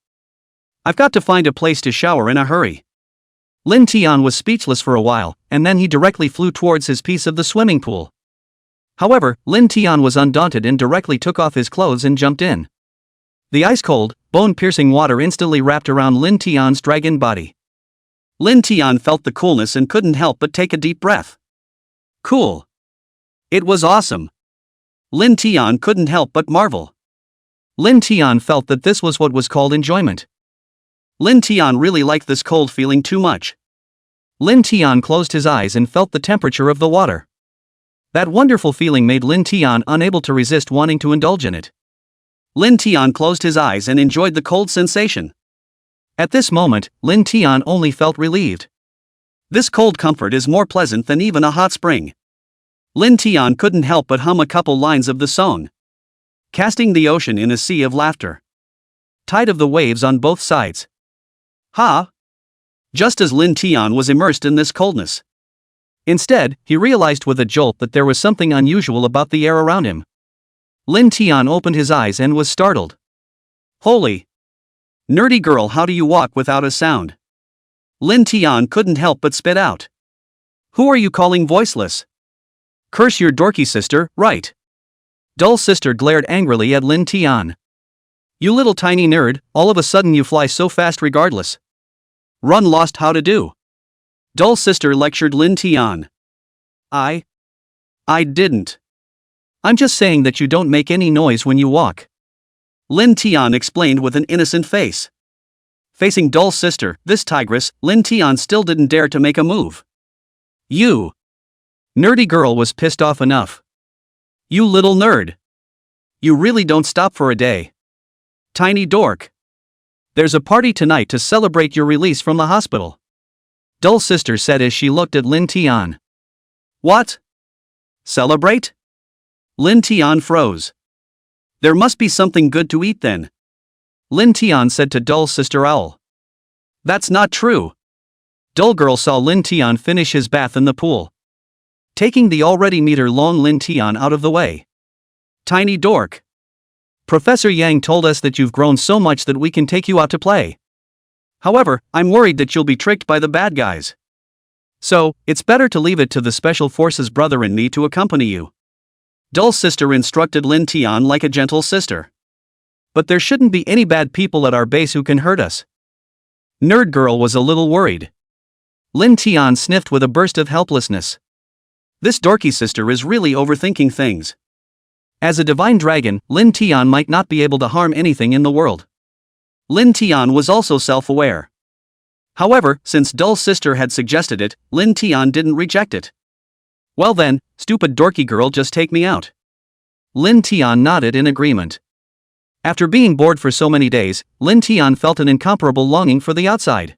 I've got to find a place to shower in a hurry. Lin Tian was speechless for a while, and then he directly flew towards his piece of the swimming pool. However, Lin Tian was undaunted and directly took off his clothes and jumped in. The ice-cold, bone-piercing water instantly wrapped around Lin Tian's dragon body. Lin Tian felt the coolness and couldn't help but take a deep breath. Cool. It was awesome. Lin Tian couldn't help but marvel. Lin Tian felt that this was what was called enjoyment. Lin Tian really liked this cold feeling too much. Lin Tian closed his eyes and felt the temperature of the water. That wonderful feeling made Lin Tian unable to resist wanting to indulge in it. Lin Tian closed his eyes and enjoyed the cold sensation. At this moment, Lin Tian only felt relieved. This cold comfort is more pleasant than even a hot spring. Lin Tian couldn't help but hum a couple lines of the song. Casting the ocean in a sea of laughter. Tide of the waves on both sides. Ha! Just as Lin Tian was immersed in this coldness. Instead, he realized with a jolt that there was something unusual about the air around him. Lin Tian opened his eyes and was startled. Holy! Nerdy girl, how do you walk without a sound? Lin Tian couldn't help but spit out. Who are you calling voiceless? Curse your dorky sister, right? Dull sister glared angrily at Lin Tian. You little tiny nerd, all of a sudden you fly so fast regardless. Run lost how to do. Dull sister lectured Lin Tian. I didn't. I'm just saying that you don't make any noise when you walk. Lin Tian explained with an innocent face. Facing Dull sister, this tigress, Lin Tian still didn't dare to make a move. You. Nerdy girl was pissed off enough. You little nerd. You really don't stop for a day. Tiny dork. There's a party tonight to celebrate your release from the hospital. Dull sister said as she looked at Lin Tian. What? Celebrate? Lin Tian froze. There must be something good to eat then. Lin Tian said to Dull sister Owl. That's not true. Dull girl saw Lin Tian finish his bath in the pool. Taking the already meter-long Lin Tian out of the way. Tiny dork. Professor Yang told us that you've grown so much that we can take you out to play. However, I'm worried that you'll be tricked by the bad guys. So, it's better to leave it to the Special Forces brother and me to accompany you. Dull sister instructed Lin Tian like a gentle sister. But there shouldn't be any bad people at our base who can hurt us. Nerd girl was a little worried. Lin Tian sniffed with a burst of helplessness. This dorky sister is really overthinking things. As a divine dragon, Lin Tian might not be able to harm anything in the world. Lin Tian was also self-aware. However, since Dull sister had suggested it, Lin Tian didn't reject it. Well then, stupid dorky girl, just take me out. Lin Tian nodded in agreement. After being bored for so many days, Lin Tian felt an incomparable longing for the outside.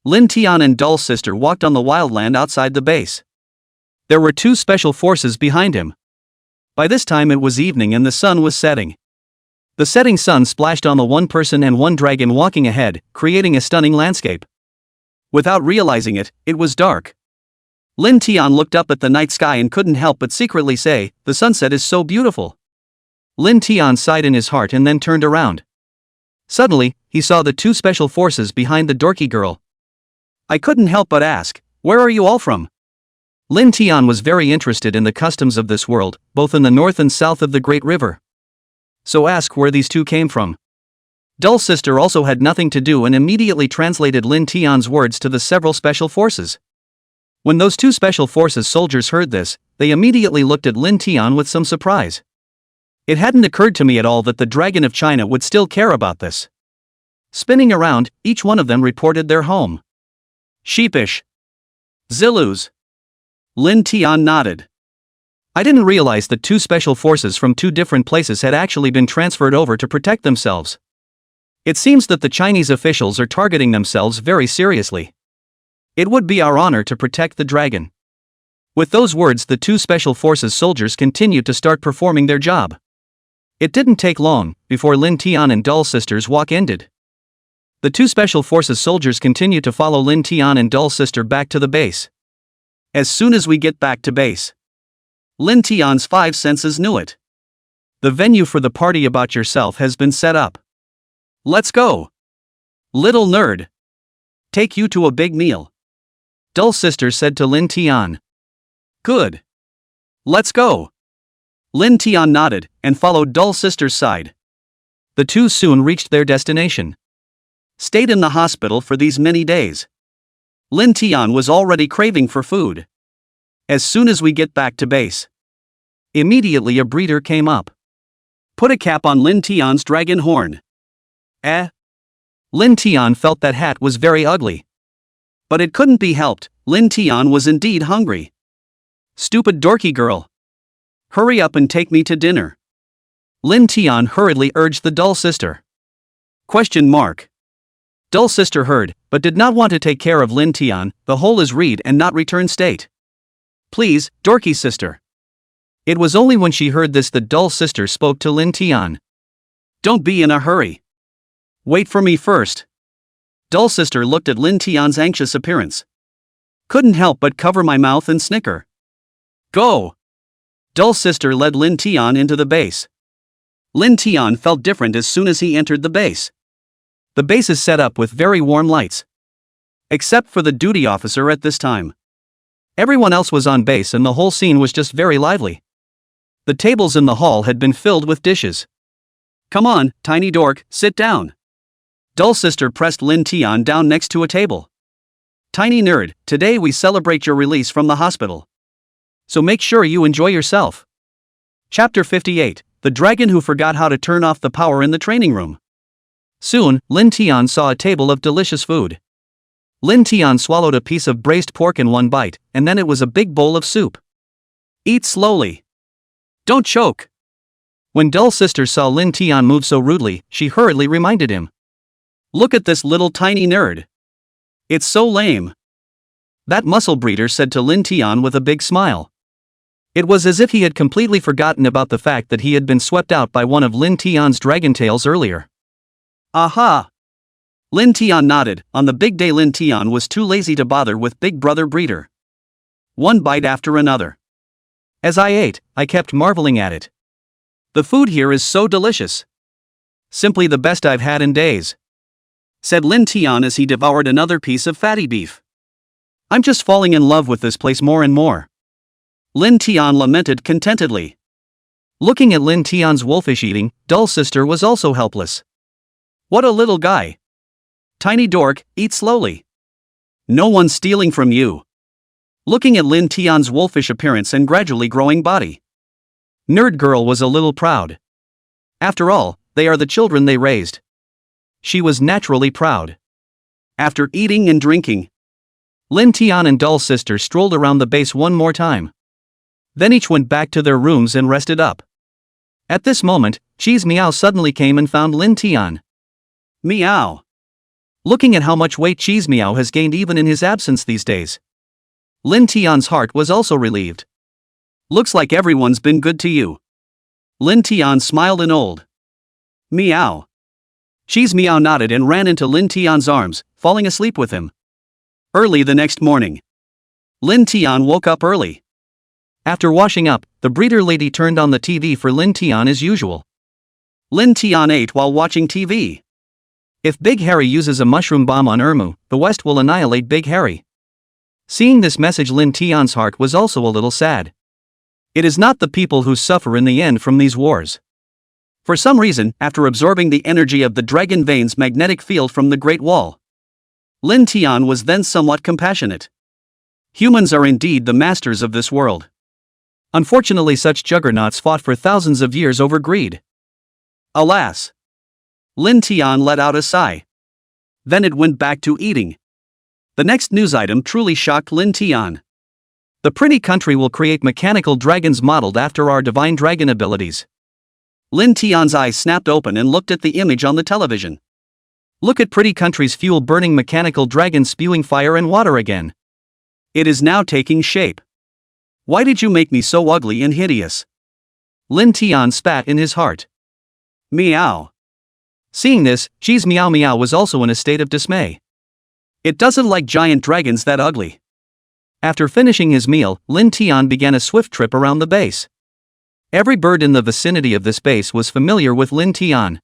Lin Tian and Dull sister walked on the wildland outside the base. There were two special forces behind him. By this time it was evening and the sun was setting. The setting sun splashed on the one person and one dragon walking ahead, creating a stunning landscape. Without realizing it, it was dark. Lin Tian looked up at the night sky and couldn't help but secretly say, the sunset is so beautiful. Lin Tian sighed in his heart and then turned around. Suddenly, he saw the two special forces behind the dorky girl. I couldn't help but ask, where are you all from? Lin Tian was very interested in the customs of this world, both in the north and south of the Great River. So ask where these two came from. Dull sister also had nothing to do and immediately translated Lin Tian's words to the several special forces. When those two special forces soldiers heard this, they immediately looked at Lin Tian with some surprise. It hadn't occurred to me at all that the Dragon of China would still care about this. Spinning around, each one of them reported their home. Sheepish. Zilus. Lin Tian nodded. I didn't realize that two special forces from two different places had actually been transferred over to protect themselves. It seems that the Chinese officials are targeting themselves very seriously. It would be our honor to protect the dragon. With those words, the two special forces soldiers continued to start performing their job. It didn't take long before Lin Tian and Dull sister's walk ended. The two special forces soldiers continued to follow Lin Tian and Dull sister back to the base. As soon as we get back to base, Lin Tian's five senses knew it. The venue for the party about yourself has been set up. Let's go. Little nerd. Take you to a big meal. Dull sister said to Lin Tian. Good. Let's go. Lin Tian nodded and followed Dull sister's side. The two soon reached their destination. Stayed in the hospital for these many days. Lin Tian was already craving for food. As soon as we get back to base. Immediately a breeder came up. Put a cap on Lin Tian's dragon horn. Lin Tian felt that hat was very ugly. But it couldn't be helped, Lin Tian was indeed hungry. Stupid dorky girl. Hurry up and take me to dinner. Lin Tian hurriedly urged the dull sister. Dull sister heard, but did not want to take care of Lin Tian, the hole is read and not return state. Please, dorky sister. It was only when she heard this that dull sister spoke to Lin Tian. Don't be in a hurry. Wait for me first. Dull sister looked at Lin Tian's anxious appearance. Couldn't help but cover my mouth and snicker. Go! Dull sister led Lin Tian into the base. Lin Tian felt different as soon as he entered the base. The base is set up with very warm lights. Except for the duty officer at this time. Everyone else was on base and the whole scene was just very lively. The tables in the hall had been filled with dishes. Come on, tiny dork, sit down. Dull sister pressed Lin Tian down next to a table. Tiny nerd, today we celebrate your release from the hospital. So make sure you enjoy yourself. Chapter 58, The Dragon Who Forgot How to Turn Off the Power in the Training Room. Soon, Lin Tian saw a table of delicious food. Lin Tian swallowed a piece of braised pork in one bite, and then it was a big bowl of soup. Eat slowly. Don't choke. When dull sister saw Lin Tian move so rudely, she hurriedly reminded him. Look at this little tiny nerd. It's so lame. That muscle breeder said to Lin Tian with a big smile. It was as if he had completely forgotten about the fact that he had been swept out by one of Lin Tian's dragon tails earlier. Aha! Lin Tian nodded. On the big day Lin Tian was too lazy to bother with Big Brother Breeder. One bite after another. As I ate, I kept marveling at it. The food here is so delicious. Simply the best I've had in days. Said Lin Tian as he devoured another piece of fatty beef. I'm just falling in love with this place more and more. Lin Tian lamented contentedly. Looking at Lin Tian's wolfish eating, dull sister was also helpless. What a little guy. Tiny dork, eat slowly. No one's stealing from you. Looking at Lin Tian's wolfish appearance and gradually growing body. Nerd girl was a little proud. After all, they are the children they raised. She was naturally proud. After eating and drinking, Lin Tian and dull sister strolled around the base one more time. Then each went back to their rooms and rested up. At this moment, Cheese Meow suddenly came and found Lin Tian. Meow. Looking at how much weight Cheese Meow has gained even in his absence these days. Lin Tian's heart was also relieved. Looks like everyone's been good to you. Lin Tian smiled and old. Meow. Cheese Meow nodded and ran into Lin Tian's arms, falling asleep with him. Early the next morning. Lin Tian woke up early. After washing up, the breeder lady turned on the TV for Lin Tian as usual. Lin Tian ate while watching TV. If Big Harry uses a mushroom bomb on Ermu, the West will annihilate Big Harry. Seeing this message, Lin Tian's heart was also a little sad. It is not the people who suffer in the end from these wars. For some reason, after absorbing the energy of the dragon veins magnetic field from the Great Wall, Lin Tian was then somewhat compassionate. Humans are indeed the masters of this world. Unfortunately, such juggernauts fought for thousands of years over greed. Alas! Lin Tian let out a sigh. Then it went back to eating. The next news item truly shocked Lin Tian. The pretty country will create mechanical dragons modeled after our divine dragon abilities. Lin Tian's eyes snapped open and looked at the image on the television. Look at pretty country's fuel burning mechanical dragon spewing fire and water again. It is now taking shape. Why did you make me so ugly and hideous? Lin Tian spat in his heart. Meow. Seeing this, Cheese Meow Meow was also in a state of dismay. It doesn't like giant dragons that ugly. After finishing his meal, Lin Tian began a swift trip around the base. Every bird in the vicinity of this base was familiar with Lin Tian.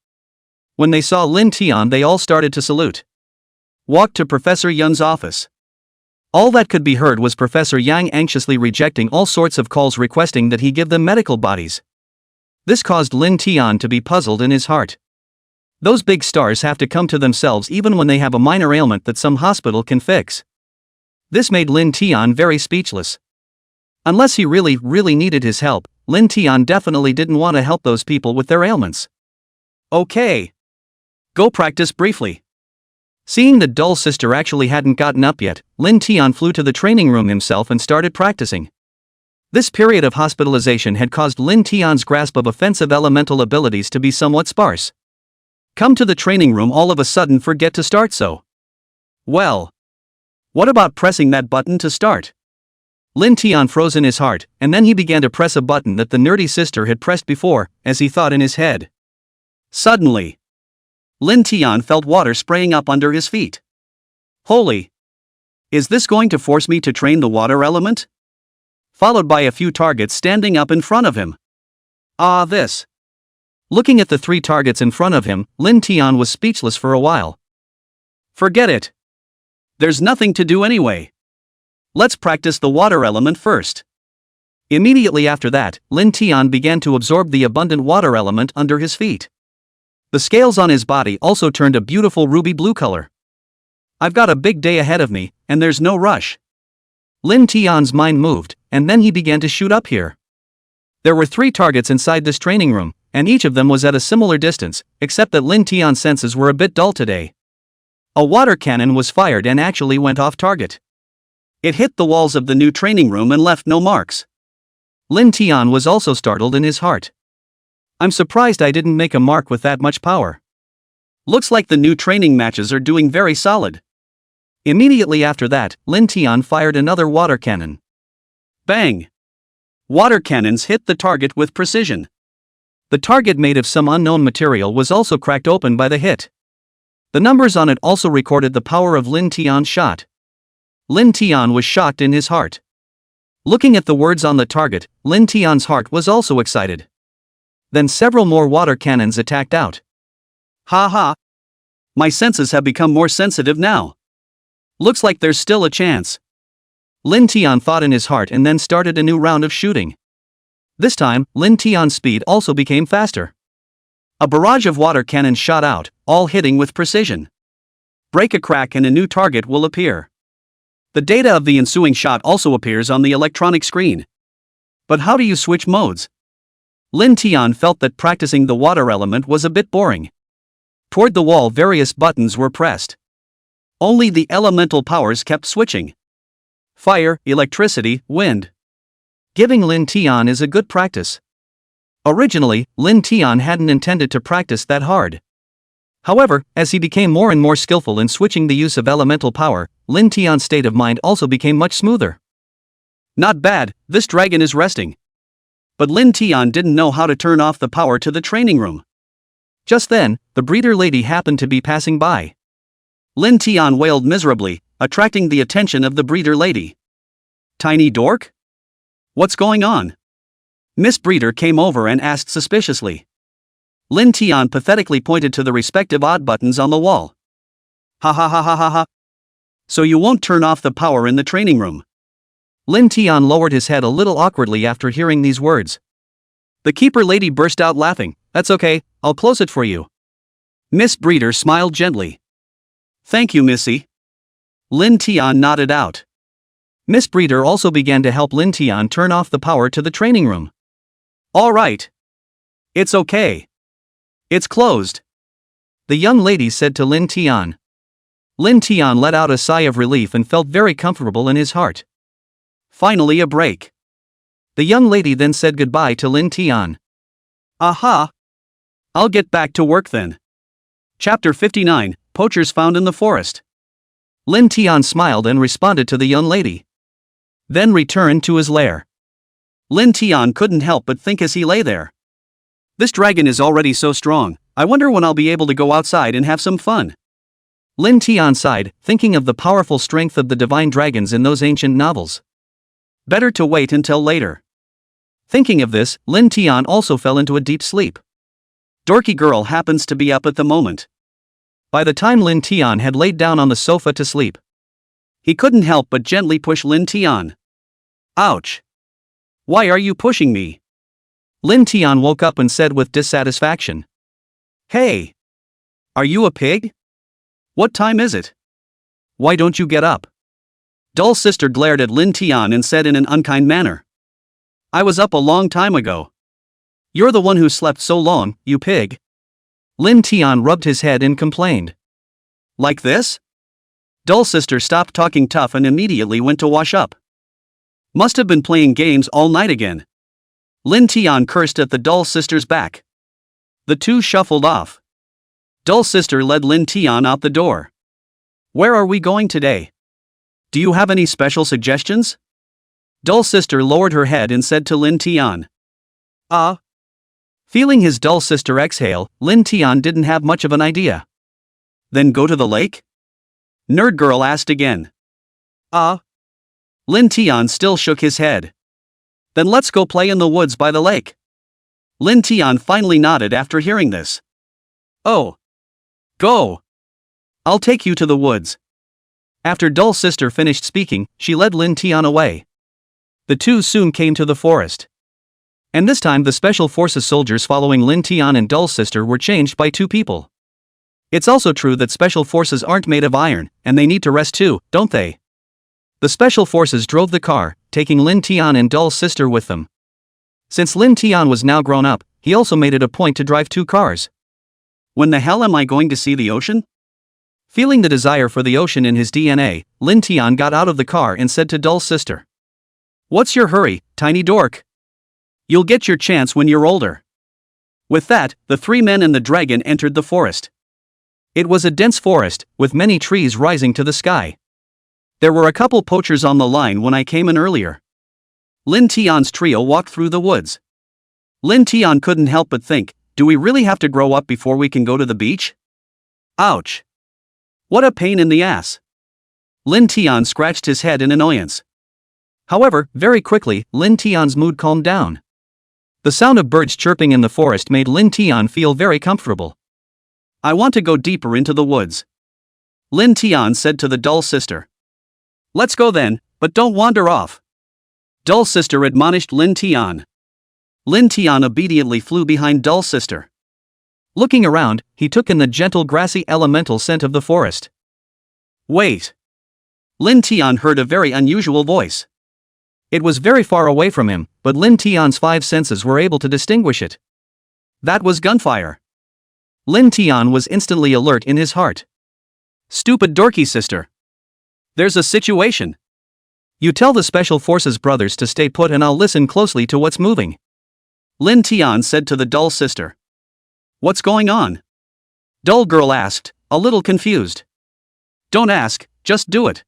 When they saw Lin Tian, they all started to salute. walked to Professor Yun's office. All that could be heard was Professor Yang anxiously rejecting all sorts of calls requesting that he give them medical bodies. This caused Lin Tian to be puzzled in his heart. Those big stars have to come to themselves even when they have a minor ailment that some hospital can fix. This made Lin Tian very speechless. Unless he really needed his help, Lin Tian definitely didn't want to help those people with their ailments. Okay. Go practice briefly. Seeing the dull sister actually hadn't gotten up yet, Lin Tian flew to the training room himself and started practicing. This period of hospitalization had caused Lin Tian's grasp of offensive elemental abilities to be somewhat sparse. Come to the training room all of a sudden forget to start so. Well. What about pressing that button to start? Lin Tian froze in his heart, and then he began to press a button that the nerdy sister had pressed before, as he thought in his head. Suddenly, Lin Tian felt water spraying up under his feet. Holy! Is this going to force me to train the water element? Followed by a few targets standing up in front of him. This. Looking at the 3 targets in front of him, Lin Tian was speechless for a while. Forget it. There's nothing to do anyway. Let's practice the water element first. Immediately after that, Lin Tian began to absorb the abundant water element under his feet. The scales on his body also turned a beautiful ruby blue color. I've got a big day ahead of me, and there's no rush. Lin Tian's mind moved, and then he began to shoot up here. There were 3 targets inside this training room, and each of them was at a similar distance, except that Lin Tian's senses were a bit dull today. A water cannon was fired and actually went off target. It hit the walls of the new training room and left no marks. Lin Tian was also startled in his heart. I'm surprised I didn't make a mark with that much power. Looks like the new training matches are doing very solid. Immediately after that, Lin Tian fired another water cannon. Bang! Water cannons hit the target with precision. The target, made of some unknown material, was also cracked open by the hit. The numbers on it also recorded the power of Lin Tian's shot. Lin Tian was shocked in his heart. Looking at the words on the target, Lin Tian's heart was also excited. Then several more water cannons attacked out. Ha ha! My senses have become more sensitive now. Looks like there's still a chance. Lin Tian thought in his heart and then started a new round of shooting. This time, Lin Tian's speed also became faster. A barrage of water cannons shot out, all hitting with precision. Break a crack and a new target will appear. The data of the ensuing shot also appears on the electronic screen. But how do you switch modes? Lin Tian felt that practicing the water element was a bit boring. Toward the wall, various buttons were pressed. Only the elemental powers kept switching. Fire, electricity, wind. Giving Lin Tian is a good practice. Originally, Lin Tian hadn't intended to practice that hard. However, as he became more and more skillful in switching the use of elemental power, Lin Tian's state of mind also became much smoother. Not bad, this dragon is resting. But Lin Tian didn't know how to turn off the power to the training room. Just then, the breeder lady happened to be passing by. Lin Tian wailed miserably, attracting the attention of the breeder lady. Tiny dork? What's going on? Miss Breeder came over and asked suspiciously. Lin Tian pathetically pointed to the respective odd buttons on the wall. Ha ha ha ha ha ha. So you won't turn off the power in the training room? Lin Tian lowered his head a little awkwardly after hearing these words. The keeper lady burst out laughing. That's okay, I'll close it for you. Miss Breeder smiled gently. Thank you, Missy. Lin Tian nodded out. Miss Breeder also began to help Lin Tian turn off the power to the training room. All right. It's okay. It's closed. The young lady said to Lin Tian. Lin Tian let out a sigh of relief and felt very comfortable in his heart. Finally a break. The young lady then said goodbye to Lin Tian. Aha! I'll get back to work then. Chapter 59, Poachers Found in the Forest. Lin Tian smiled and responded to the young lady. Then returned to his lair. Lin Tian couldn't help but think as he lay there. This dragon is already so strong, I wonder when I'll be able to go outside and have some fun. Lin Tian sighed, thinking of the powerful strength of the divine dragons in those ancient novels. Better to wait until later. Thinking of this, Lin Tian also fell into a deep sleep. Dorky girl happens to be up at the moment. By the time Lin Tian had laid down on the sofa to sleep, he couldn't help but gently push Lin Tian. Ouch! Why are you pushing me? Lin Tian woke up and said with dissatisfaction. Hey! Are you a pig? What time is it? Why don't you get up? Dull sister glared at Lin Tian and said in an unkind manner. I was up a long time ago. You're the one who slept so long, you pig. Lin Tian rubbed his head and complained. Like this? Dull sister stopped talking tough and immediately went to wash up. Must have been playing games all night again. Lin Tian cursed at the dull sister's back. The two shuffled off. Dull sister led Lin Tian out the door. Where are we going today? Do you have any special suggestions? Dull sister lowered her head and said to Lin Tian. Feeling his dull sister exhale, Lin Tian didn't have much of an idea. Then go to the lake? Nerd girl asked again. Lin Tian still shook his head. Then let's go play in the woods by the lake. Lin Tian finally nodded after hearing this. Oh. Go. I'll take you to the woods. After dull sister finished speaking, she led Lin Tian away. The two soon came to the forest. And this time the Special Forces soldiers following Lin Tian and dull sister were changed by two people. It's also true that Special Forces aren't made of iron, and they need to rest too, don't they? The Special Forces drove the car, taking Lin Tian and dull sister with them. Since Lin Tian was now grown up, he also made it a point to drive two cars. When the hell am I going to see the ocean? Feeling the desire for the ocean in his DNA, Lin Tian got out of the car and said to dull sister. What's your hurry, tiny dork? You'll get your chance when you're older. With that, the three men and the dragon entered the forest. It was a dense forest, with many trees rising to the sky. There were a couple poachers on the line when I came in earlier. Lin Tian's trio walked through the woods. Lin Tian couldn't help but think, do we really have to grow up before we can go to the beach? Ouch! What a pain in the ass! Lin Tian scratched his head in annoyance. However, very quickly, Lin Tian's mood calmed down. The sound of birds chirping in the forest made Lin Tian feel very comfortable. I want to go deeper into the woods. Lin Tian said to the dull sister. Let's go then, but don't wander off. Dull sister admonished Lin Tian. Lin Tian obediently flew behind dull sister. Looking around, he took in the gentle grassy elemental scent of the forest. Wait! Lin Tian heard a very unusual voice. It was very far away from him, but Lin Tian's five senses were able to distinguish it. That was gunfire. Lin Tian was instantly alert in his heart. Stupid dorky sister. There's a situation. You tell the Special Forces brothers to stay put and I'll listen closely to what's moving. Lin Tian said to the dull sister. What's going on? Dull girl asked, a little confused. Don't ask, just do it.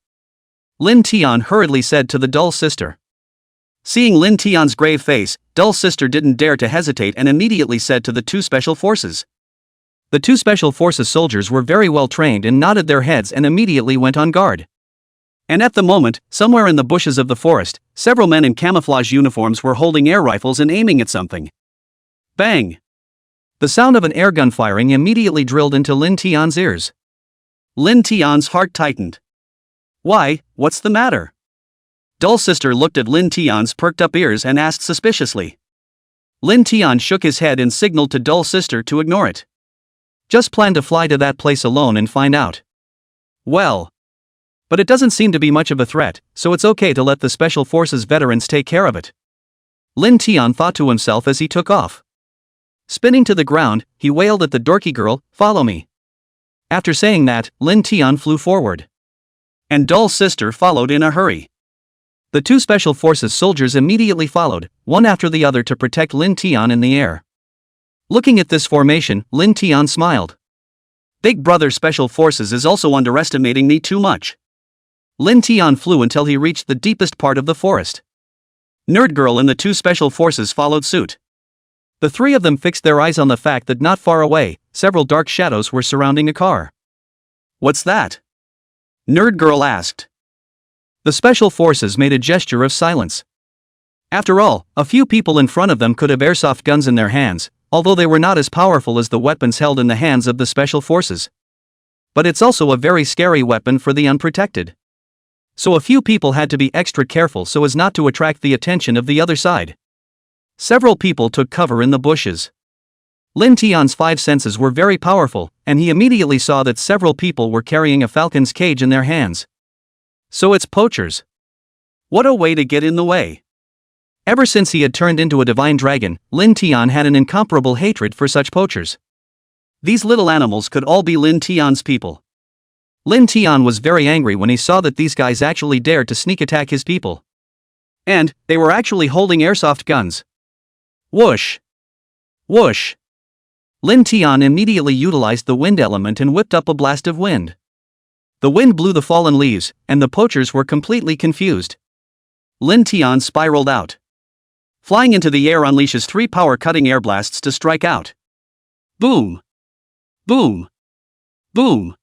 Lin Tian hurriedly said to the dull sister. Seeing Lin Tian's grave face, dull sister didn't dare to hesitate and immediately said to the two Special Forces. The two Special Forces soldiers were very well trained and nodded their heads and immediately went on guard. And at the moment, somewhere in the bushes of the forest, several men in camouflage uniforms were holding air rifles and aiming at something. Bang! The sound of an airgun firing immediately drilled into Lin Tian's ears. Lin Tian's heart tightened. Why, what's the matter? Dull sister looked at Lin Tian's perked up ears and asked suspiciously. Lin Tian shook his head and signaled to dull sister to ignore it. Just plan to fly to that place alone and find out. Well. But it doesn't seem to be much of a threat, so it's okay to let the Special Forces veterans take care of it. Lin Tian thought to himself as he took off. Spinning to the ground, he wailed at the dorky girl, follow me. After saying that, Lin Tian flew forward. And dull sister followed in a hurry. The two Special Forces soldiers immediately followed, one after the other to protect Lin Tian in the air. Looking at this formation, Lin Tian smiled. Big brother Special Forces is also underestimating me too much. Lin Tian flew until he reached the deepest part of the forest. Nerd Girl and the two Special Forces followed suit. The three of them fixed their eyes on the fact that not far away, several dark shadows were surrounding a car. What's that? Nerd Girl asked. The Special Forces made a gesture of silence. After all, a few people in front of them could have airsoft guns in their hands, although they were not as powerful as the weapons held in the hands of the Special Forces. But it's also a very scary weapon for the unprotected. So a few people had to be extra careful so as not to attract the attention of the other side. Several people took cover in the bushes. Lin Tian's 5 senses were very powerful, and he immediately saw that several people were carrying a falcon's cage in their hands. So it's poachers. What a way to get in the way. Ever since he had turned into a divine dragon, Lin Tian had an incomparable hatred for such poachers. These little animals could all be Lin Tian's people. Lin Tian was very angry when he saw that these guys actually dared to sneak attack his people. And they were actually holding airsoft guns. Whoosh! Whoosh! Lin Tian immediately utilized the wind element and whipped up a blast of wind. The wind blew the fallen leaves, and the poachers were completely confused. Lin Tian spiraled out. Flying into the air unleashes 3 power-cutting air blasts to strike out. Boom! Boom! Boom!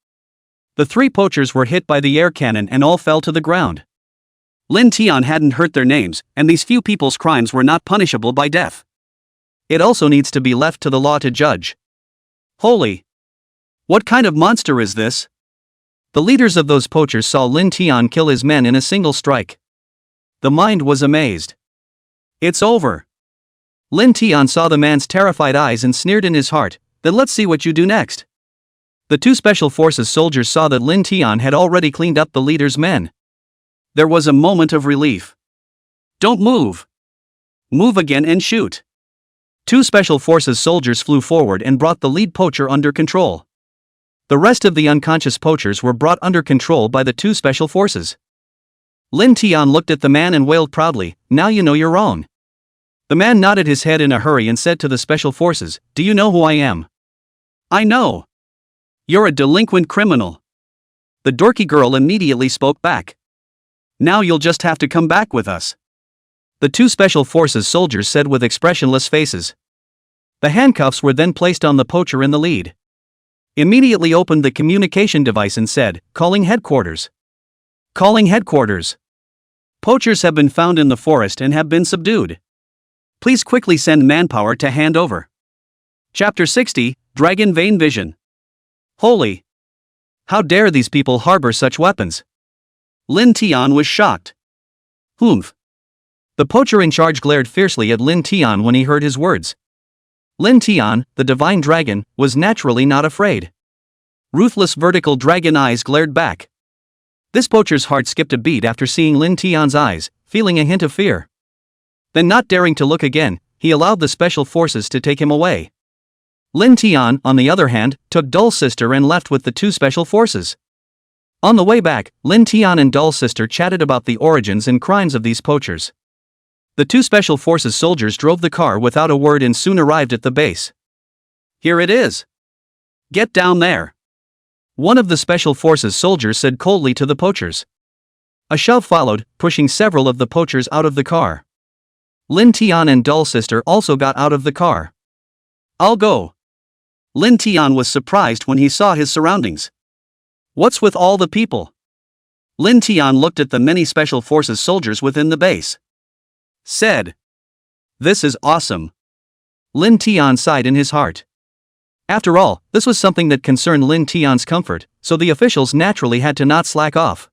The 3 poachers were hit by the air cannon and all fell to the ground. Lin Tian hadn't hurt their names, and these few people's crimes were not punishable by death. It also needs to be left to the law to judge. Holy! What kind of monster is this? The leaders of those poachers saw Lin Tian kill his men in a single strike. The mind was amazed. It's over. Lin Tian saw the man's terrified eyes and sneered in his heart, then let's see what you do next. The 2 special forces soldiers saw that Lin Tian had already cleaned up the leader's men. There was a moment of relief. Don't move. Move again and shoot. 2 special forces soldiers flew forward and brought the lead poacher under control. The rest of the unconscious poachers were brought under control by the 2 special forces. Lin Tian looked at the man and wailed proudly, "Now you know you're wrong." The man nodded his head in a hurry and said to the special forces, "Do you know who I am?" "I know. You're a delinquent criminal." The dorky girl immediately spoke back. "Now you'll just have to come back with us." The 2 special forces soldiers said with expressionless faces. The handcuffs were then placed on the poacher in the lead. Immediately opened the communication device and said, "Calling headquarters. Calling headquarters. Poachers have been found in the forest and have been subdued. Please quickly send manpower to hand over." Chapter 60, Dragon Vein Vision. Holy! How dare these people harbor such weapons? Lin Tian was shocked. Humph! The poacher in charge glared fiercely at Lin Tian when he heard his words. Lin Tian, the divine dragon, was naturally not afraid. Ruthless vertical dragon eyes glared back. This poacher's heart skipped a beat after seeing Lin Tian's eyes, feeling a hint of fear. Then, not daring to look again, he allowed the special forces to take him away. Lin Tian, on the other hand, took Dull's sister and left with the 2 special forces. On the way back, Lin Tian and Dull's sister chatted about the origins and crimes of these poachers. The 2 special forces soldiers drove the car without a word and soon arrived at the base. "Here it is. Get down there," one of the special forces soldiers said coldly to the poachers. A shove followed, pushing several of the poachers out of the car. Lin Tian and Dull's sister also got out of the car. "I'll go." Lin Tian was surprised when he saw his surroundings. What's with all the people? Lin Tian looked at the many special forces soldiers within the base. Said, "This is awesome." Lin Tian sighed in his heart. After all, this was something that concerned Lin Tian's comfort, so the officials naturally had to not slack off.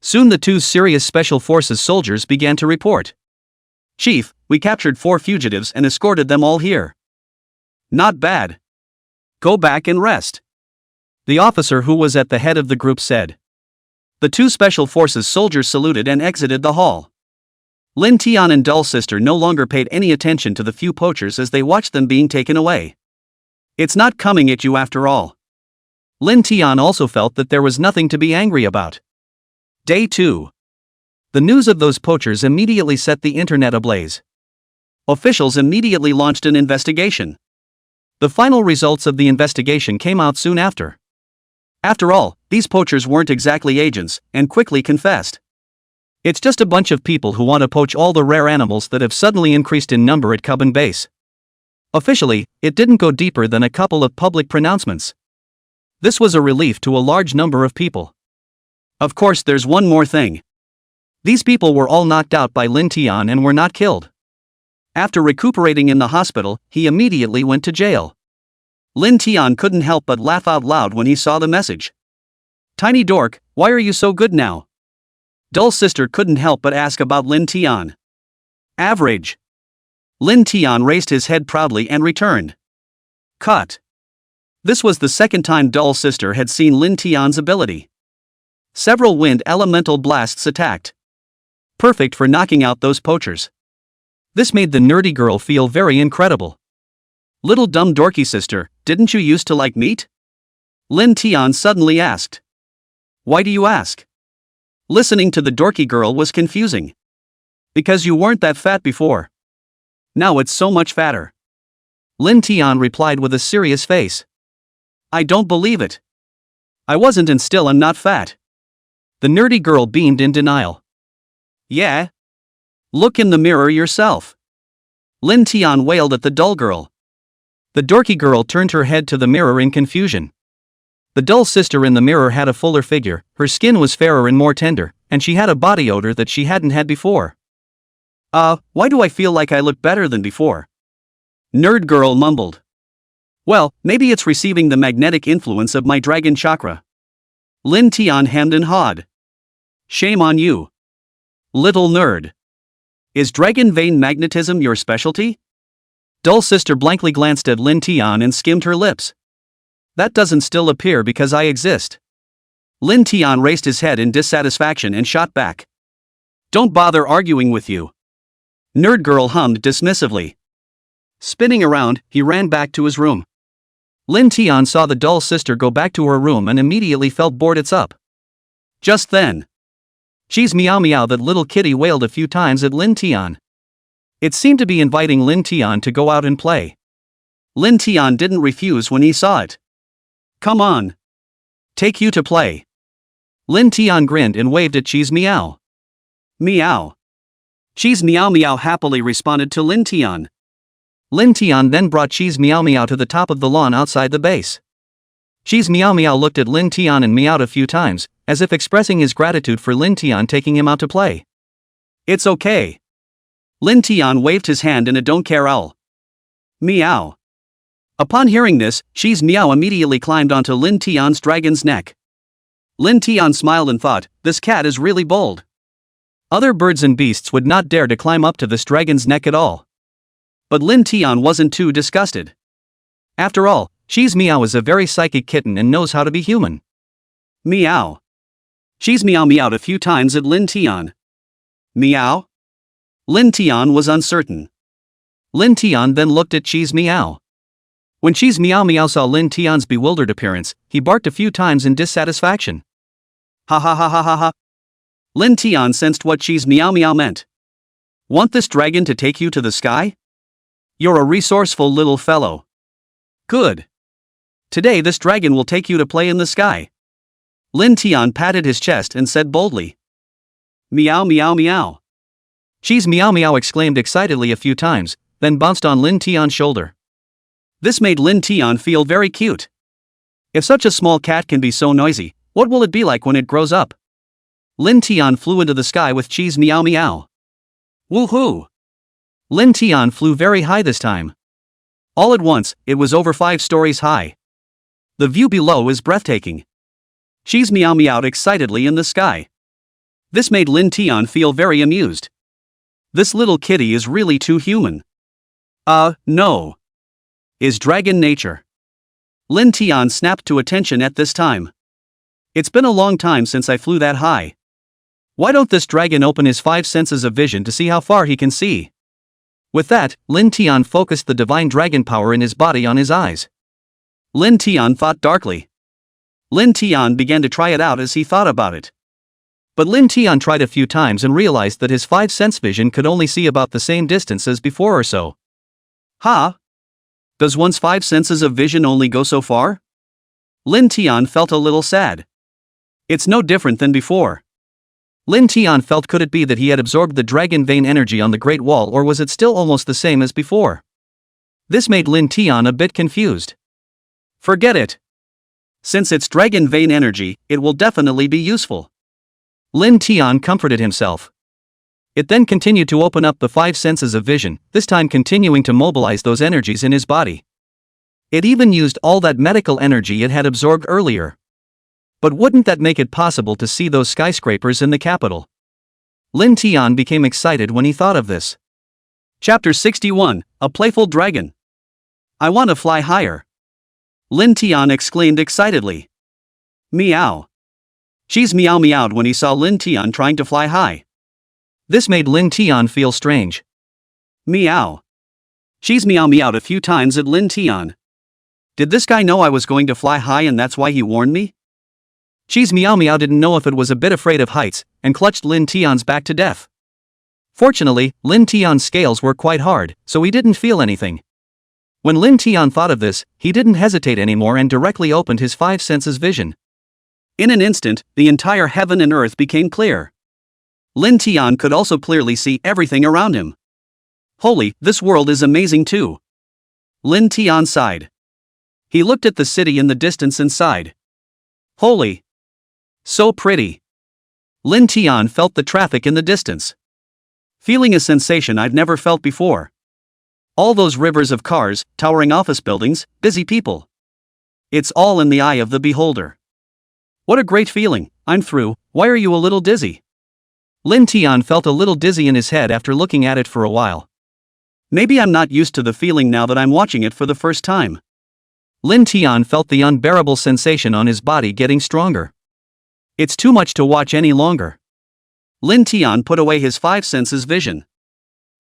Soon the 2 serious special forces soldiers began to report. "Chief, we captured 4 fugitives and escorted them all here." "Not bad. Go back and rest," the officer who was at the head of the group said. The 2 special forces soldiers saluted and exited the hall. Lin Tian and Dull's sister no longer paid any attention to the few poachers as they watched them being taken away. It's not coming at you after all. Lin Tian also felt that there was nothing to be angry about. Day 2. The news of those poachers immediately set the internet ablaze. Officials immediately launched an investigation. The final results of the investigation came out soon after. After all, these poachers weren't exactly agents, and quickly confessed. It's just a bunch of people who want to poach all the rare animals that have suddenly increased in number at Cubbon Base. Officially, it didn't go deeper than a couple of public pronouncements. This was a relief to a large number of people. Of course, there's one more thing. These people were all knocked out by Lin Tian and were not killed. After recuperating in the hospital, he immediately went to jail. Lin Tian couldn't help but laugh out loud when he saw the message. Tiny dork, why are you so good now? Dull sister couldn't help but ask about Lin Tian. Average. Lin Tian raised his head proudly and returned. Cut. This was the second time Dull sister had seen Lin Tian's ability. Several wind elemental blasts attacked. Perfect for knocking out those poachers. This made the nerdy girl feel very incredible. Little dumb dorky sister, didn't you used to like meat? Lin Tian suddenly asked. Why do you ask? Listening to the dorky girl was confusing. Because you weren't that fat before. Now it's so much fatter. Lin Tian replied with a serious face. I don't believe it. I wasn't and still I'm not fat. The nerdy girl beamed in denial. Yeah? Look in the mirror yourself. Lin Tian wailed at the dull girl. The dorky girl turned her head to the mirror in confusion. The dull sister in the mirror had a fuller figure, her skin was fairer and more tender, and she had a body odor that she hadn't had before. Why do I feel like I look better than before? Nerd girl mumbled. Well, maybe it's receiving the magnetic influence of my dragon chakra. Lin Tian hemmed and hawed. Shame on you. Little nerd. Is dragon vein magnetism your specialty? Dull sister blankly glanced at Lin Tian and skimmed her lips. That doesn't still appear because I exist. Lin Tian raised his head in dissatisfaction and shot back. Don't bother arguing with you. Nerd girl hummed dismissively. Spinning around, he ran back to his room. Lin Tian saw the dull sister go back to her room and immediately felt bored it's up. Just then. Cheese meow meow, that little kitty wailed a few times at Lin Tian. It seemed to be inviting Lin Tian to go out and play. Lin Tian didn't refuse when he saw it. Come on. Take you to play. Lin Tian grinned and waved at Cheese Meow. Meow. Cheese Meow Meow happily responded to Lin Tian. Lin Tian then brought Cheese Meow Meow to the top of the lawn outside the base. Cheese Meow Meow looked at Lin Tian and meowed a few times, as if expressing his gratitude for Lin Tian taking him out to play. It's okay. Lin Tian waved his hand in a don't care owl. Meow. Upon hearing this, Cheese Meow immediately climbed onto Lin Tian's dragon's neck. Lin Tian smiled and thought, this cat is really bold. Other birds and beasts would not dare to climb up to this dragon's neck at all. But Lin Tian wasn't too disgusted. After all, Cheese Meow is a very psychic kitten and knows how to be human. Meow. Cheese Meow meowed a few times at Lin Tian. Meow? Lin Tian was uncertain. Lin Tian then looked at Cheese Meow. When Cheese Meow Meow saw Lin Tian's bewildered appearance, he barked a few times in dissatisfaction. Ha ha ha ha ha ha. Lin Tian sensed what Cheese Meow Meow meant. Want this dragon to take you to the sky? You're a resourceful little fellow. Good. Today this dragon will take you to play in the sky. Lin Tian patted his chest and said boldly. Meow meow meow. Cheese Meow Meow exclaimed excitedly a few times, then bounced on Lin Tian's shoulder. This made Lin Tian feel very cute. If such a small cat can be so noisy, what will it be like when it grows up? Lin Tian flew into the sky with Cheese Meow Meow. Woohoo! Lin Tian flew very high this time. All at once, it was over 5 stories high. The view below is breathtaking. Cheese Meow meowed excitedly in the sky. This made Lin Tian feel very amused. This little kitty is really too human. No. Is dragon nature. Lin Tian snapped to attention at this time. It's been a long time since I flew that high. Why don't this dragon open his 5 senses of vision to see how far he can see? With that, Lin Tian focused the divine dragon power in his body on his eyes. Lin Tian thought darkly. Lin Tian began to try it out as he thought about it. But Lin Tian tried a few times and realized that his 5 sense vision could only see about the same distance as before or so. Ha! Does one's 5 senses of vision only go so far? Lin Tian felt a little sad. It's no different than before. Lin Tian felt, could it be that he had absorbed the dragon vein energy on the Great Wall, or was it still almost the same as before? This made Lin Tian a bit confused. Forget it. Since it's dragon vein energy, it will definitely be useful. Lin Tian comforted himself. It then continued to open up the 5 senses of vision, this time continuing to mobilize those energies in his body. It even used all that medical energy it had absorbed earlier. But wouldn't that make it possible to see those skyscrapers in the capital? Lin Tian became excited when he thought of this. Chapter 61, A Playful Dragon. I want to fly higher. Lin Tian exclaimed excitedly. Meow. Cheese meow meowed when he saw Lin Tian trying to fly high. This made Lin Tian feel strange. Meow. Cheese meow meowed a few times at Lin Tian. Did this guy know I was going to fly high and that's why he warned me? Cheese Meow Meow didn't know if it was a bit afraid of heights, and clutched Lin Tian's back to death. Fortunately, Lin Tian's scales were quite hard, so he didn't feel anything. When Lin Tian thought of this, he didn't hesitate anymore and directly opened his five senses vision. In an instant, the entire heaven and earth became clear. Lin Tian could also clearly see everything around him. Holy, this world is amazing too. Lin Tian sighed. He looked at the city in the distance and sighed. Holy. So pretty. Lin Tian felt the traffic in the distance. Feeling a sensation I'd never felt before. All those rivers of cars, towering office buildings, busy people. It's all in the eye of the beholder. What a great feeling, I'm through, why are you a little dizzy? Lin Tian felt a little dizzy in his head after looking at it for a while. Maybe I'm not used to the feeling now that I'm watching it for the first time. Lin Tian felt the unbearable sensation on his body getting stronger. It's too much to watch any longer. Lin Tian put away his five senses vision.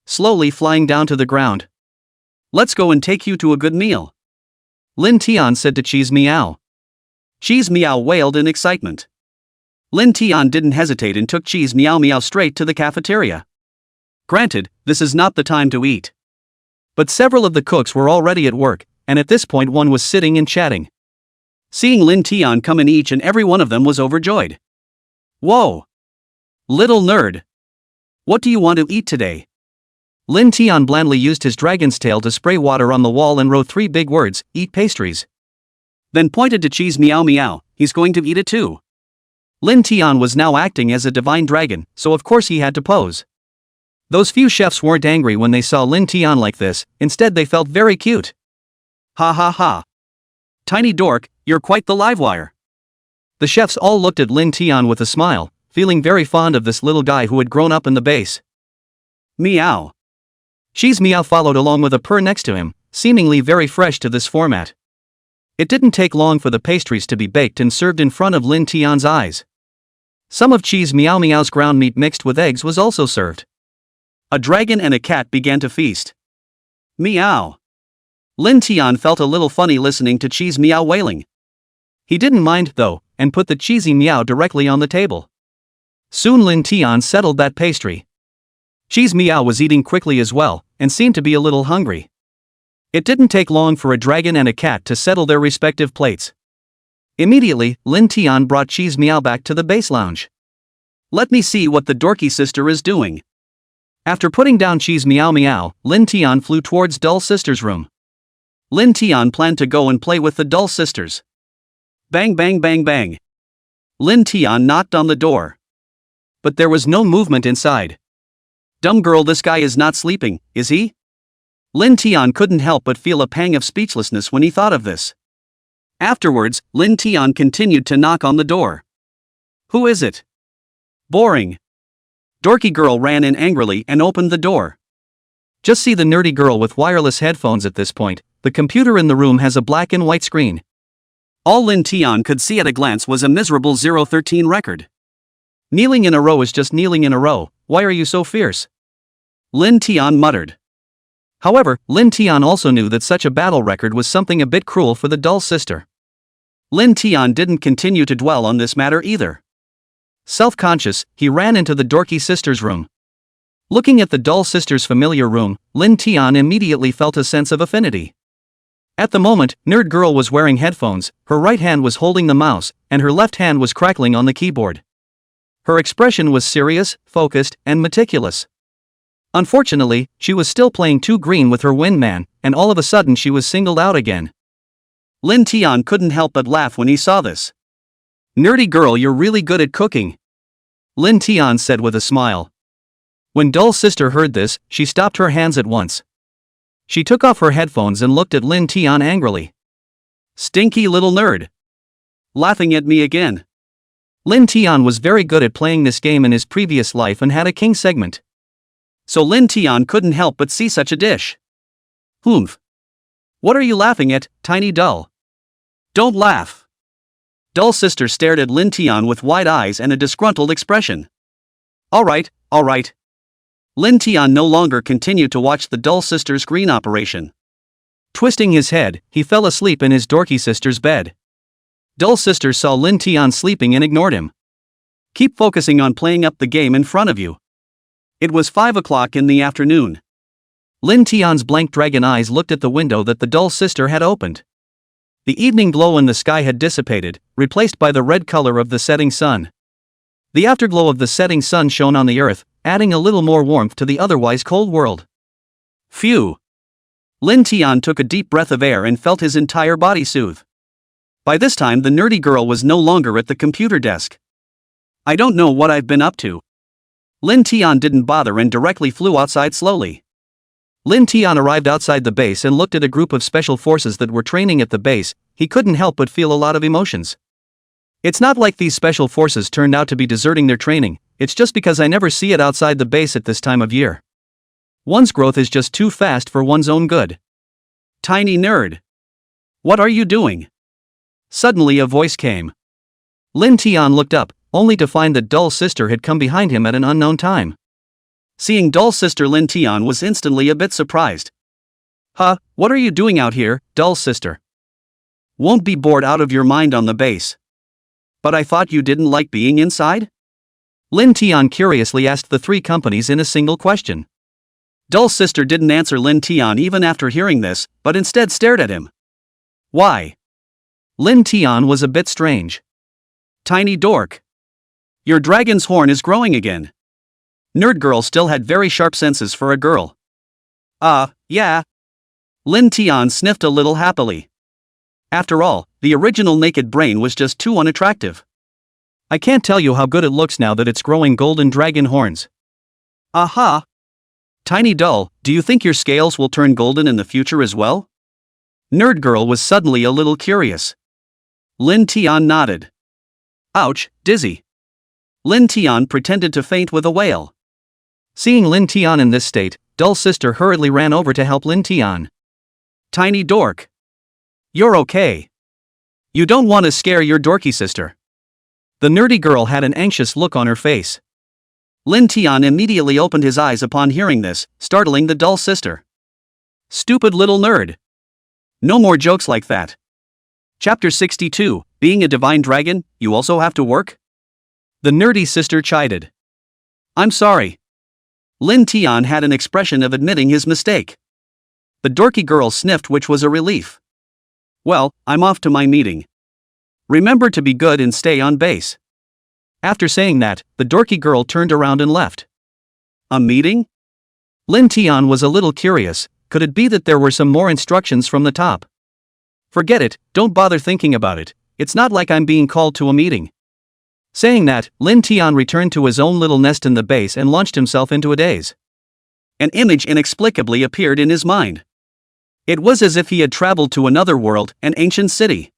Slowly flying down to the ground. Let's go and take you to a good meal. Lin Tian said to Cheese Meow. Cheese Meow wailed in excitement. Lin Tian didn't hesitate and took Cheese Meow Meow straight to the cafeteria. Granted, this is not the time to eat. But several of the cooks were already at work, and at this point one was sitting and chatting. Seeing Lin Tian come in, each and every one of them was overjoyed. Whoa! Little nerd! What do you want to eat today? Lin Tian blandly used his dragon's tail to spray water on the wall and wrote 3 big words, "Eat pastries." Then pointed to Cheese Meow Meow, he's going to eat it too. Lin Tian was now acting as a divine dragon, so of course he had to pose. Those few chefs weren't angry when they saw Lin Tian like this, instead they felt very cute. Ha ha ha. Tiny dork, you're quite the livewire. The chefs all looked at Lin Tian with a smile, feeling very fond of this little guy who had grown up in the base. Meow. Cheese Meow followed along with a purr next to him, seemingly very fresh to this format. It didn't take long for the pastries to be baked and served in front of Lin Tian's eyes. Some of Cheese Meow Meow's ground meat mixed with eggs was also served. A dragon and a cat began to feast. Meow. Lin Tian felt a little funny listening to Cheese Meow wailing. He didn't mind, though, and put the cheesy meow directly on the table. Soon Lin Tian settled that pastry. Cheese Meow was eating quickly as well, and seemed to be a little hungry. It didn't take long for a dragon and a cat to settle their respective plates. Immediately, Lin Tian brought Cheese Meow back to the base lounge. Let me see what the dorky sister is doing. After putting down Cheese Meow Meow, Lin Tian flew towards Dull Sister's room. Lin Tian planned to go and play with the Dull Sisters. Bang bang bang bang. Lin Tian knocked on the door. But there was no movement inside. Dumb girl, this guy is not sleeping, is he? Lin Tian couldn't help but feel a pang of speechlessness when he thought of this. Afterwards, Lin Tian continued to knock on the door. Who is it? Boring. Dorky girl ran in angrily and opened the door. Just see the nerdy girl with wireless headphones at this point. The computer in the room has a black and white screen. All Lin Tian could see at a glance was a miserable 013 record. Kneeling in a row is just kneeling in a row, why are you so fierce? Lin Tian muttered. However, Lin Tian also knew that such a battle record was something a bit cruel for the Dull Sister. Lin Tian didn't continue to dwell on this matter either. Self-conscious, he ran into the dorky sister's room. Looking at the Dull Sister's familiar room, Lin Tian immediately felt a sense of affinity. At the moment, Nerd Girl was wearing headphones, her right hand was holding the mouse, and her left hand was crackling on the keyboard. Her expression was serious, focused, and meticulous. Unfortunately, she was still playing too green with her wingman, and all of a sudden she was singled out again. Lin Tian couldn't help but laugh when he saw this. Nerdy girl, you're really good at cooking, Lin Tian said with a smile. When Dull Sister heard this, she stopped her hands at once. She took off her headphones and looked at Lin Tian angrily. Stinky little nerd. Laughing at me again. Lin Tian was very good at playing this game in his previous life and had a king segment. So Lin Tian couldn't help but see such a dish. Humph. What are you laughing at, tiny dull? Don't laugh. Dull sister stared at Lin Tian with wide eyes and a disgruntled expression. Alright. Lin Tian no longer continued to watch the dull sister's green operation. Twisting his head, he fell asleep in his dorky sister's bed. Dull sister saw Lin Tian sleeping and ignored him. Keep focusing on playing up the game in front of you. It was 5 o'clock in the afternoon. Lin Tian's blank dragon eyes looked at the window that the dull sister had opened. The evening glow in the sky had dissipated, replaced by the red color of the setting sun. The afterglow of the setting sun shone on the earth, adding a little more warmth to the otherwise cold world. Phew! Lin Tian took a deep breath of air and felt his entire body soothe. By this time the nerdy girl was no longer at the computer desk. I don't know what I've been up to. Lin Tian didn't bother and directly flew outside slowly. Lin Tian arrived outside the base and looked at a group of special forces that were training at the base. He couldn't help but feel a lot of emotions. It's not like these special forces turned out to be deserting their training, it's just because I never see it outside the base at this time of year. One's growth is just too fast for one's own good. Tiny nerd. What are you doing? Suddenly a voice came. Lin Tian looked up, only to find that dull sister had come behind him at an unknown time. Seeing dull sister, Lin Tian was instantly a bit surprised. Huh, what are you doing out here, dull sister? Won't be bored out of your mind on the base. But I thought you didn't like being inside? Lin Tian curiously asked the three companies in a single question. Dull sister didn't answer Lin Tian even after hearing this, but instead stared at him. Why? Lin Tian was a bit strange. Tiny dork. Your dragon's horn is growing again. Nerd girl still had very sharp senses for a girl. Yeah. Lin Tian sniffed a little happily. After all, the original naked brain was just too unattractive. I can't tell you how good it looks now that it's growing golden dragon horns. Aha! Tiny dull, do you think your scales will turn golden in the future as well? Nerd girl was suddenly a little curious. Lin Tian nodded. Ouch, dizzy. Lin Tian pretended to faint with a wail. Seeing Lin Tian in this state, dull sister hurriedly ran over to help Lin Tian. Tiny dork. You're okay. You don't want to scare your dorky sister. The nerdy girl had an anxious look on her face. Lin Tian immediately opened his eyes upon hearing this, startling the dull sister. Stupid little nerd. No more jokes like that. Chapter 62, Being a Divine Dragon, You Also Have to Work? The nerdy sister chided. I'm sorry. Lin Tian had an expression of admitting his mistake. The dorky girl sniffed, which was a relief. Well, I'm off to my meeting. Remember to be good and stay on base. After saying that, the dorky girl turned around and left. A meeting? Lin Tian was a little curious. Could it be that there were some more instructions from the top? Forget it, don't bother thinking about it. It's not like I'm being called to a meeting. Saying that, Lin Tian returned to his own little nest in the base and launched himself into a daze. An image inexplicably appeared in his mind. It was as if he had traveled to another world, an ancient city.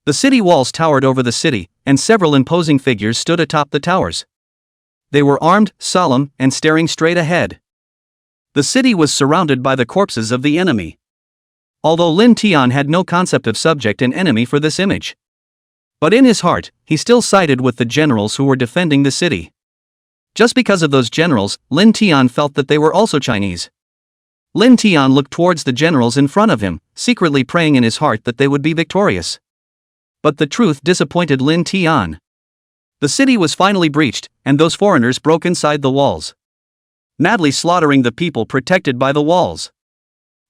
The city walls towered over the city, and several imposing figures stood atop the towers. They were armed, solemn, and staring straight ahead. The city was surrounded by the corpses of the enemy. Although Lin Tian had no concept of subject and enemy for this image. But in his heart, he still sided with the generals who were defending the city. Just because of those generals, Lin Tian felt that they were also Chinese. Lin Tian looked towards the generals in front of him, secretly praying in his heart that they would be victorious. But the truth disappointed Lin Tian. The city was finally breached, and those foreigners broke inside the walls, madly slaughtering the people protected by the walls.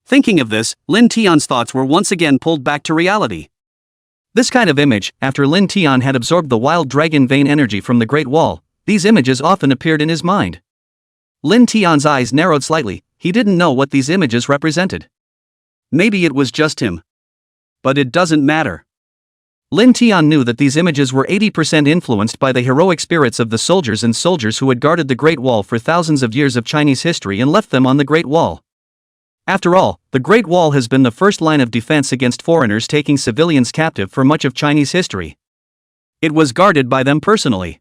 Thinking of this, Lin Tian's thoughts were once again pulled back to reality. This kind of image, after Lin Tian had absorbed the wild dragon vein energy from the Great Wall, these images often appeared in his mind. Lin Tian's eyes narrowed slightly. He didn't know what these images represented. Maybe it was just him. But it doesn't matter. Lin Tian knew that these images were 80% influenced by the heroic spirits of the soldiers and soldiers who had guarded the Great Wall for thousands of years of Chinese history and left them on the Great Wall. After all, the Great Wall has been the first line of defense against foreigners taking civilians captive for much of Chinese history. It was guarded by them personally.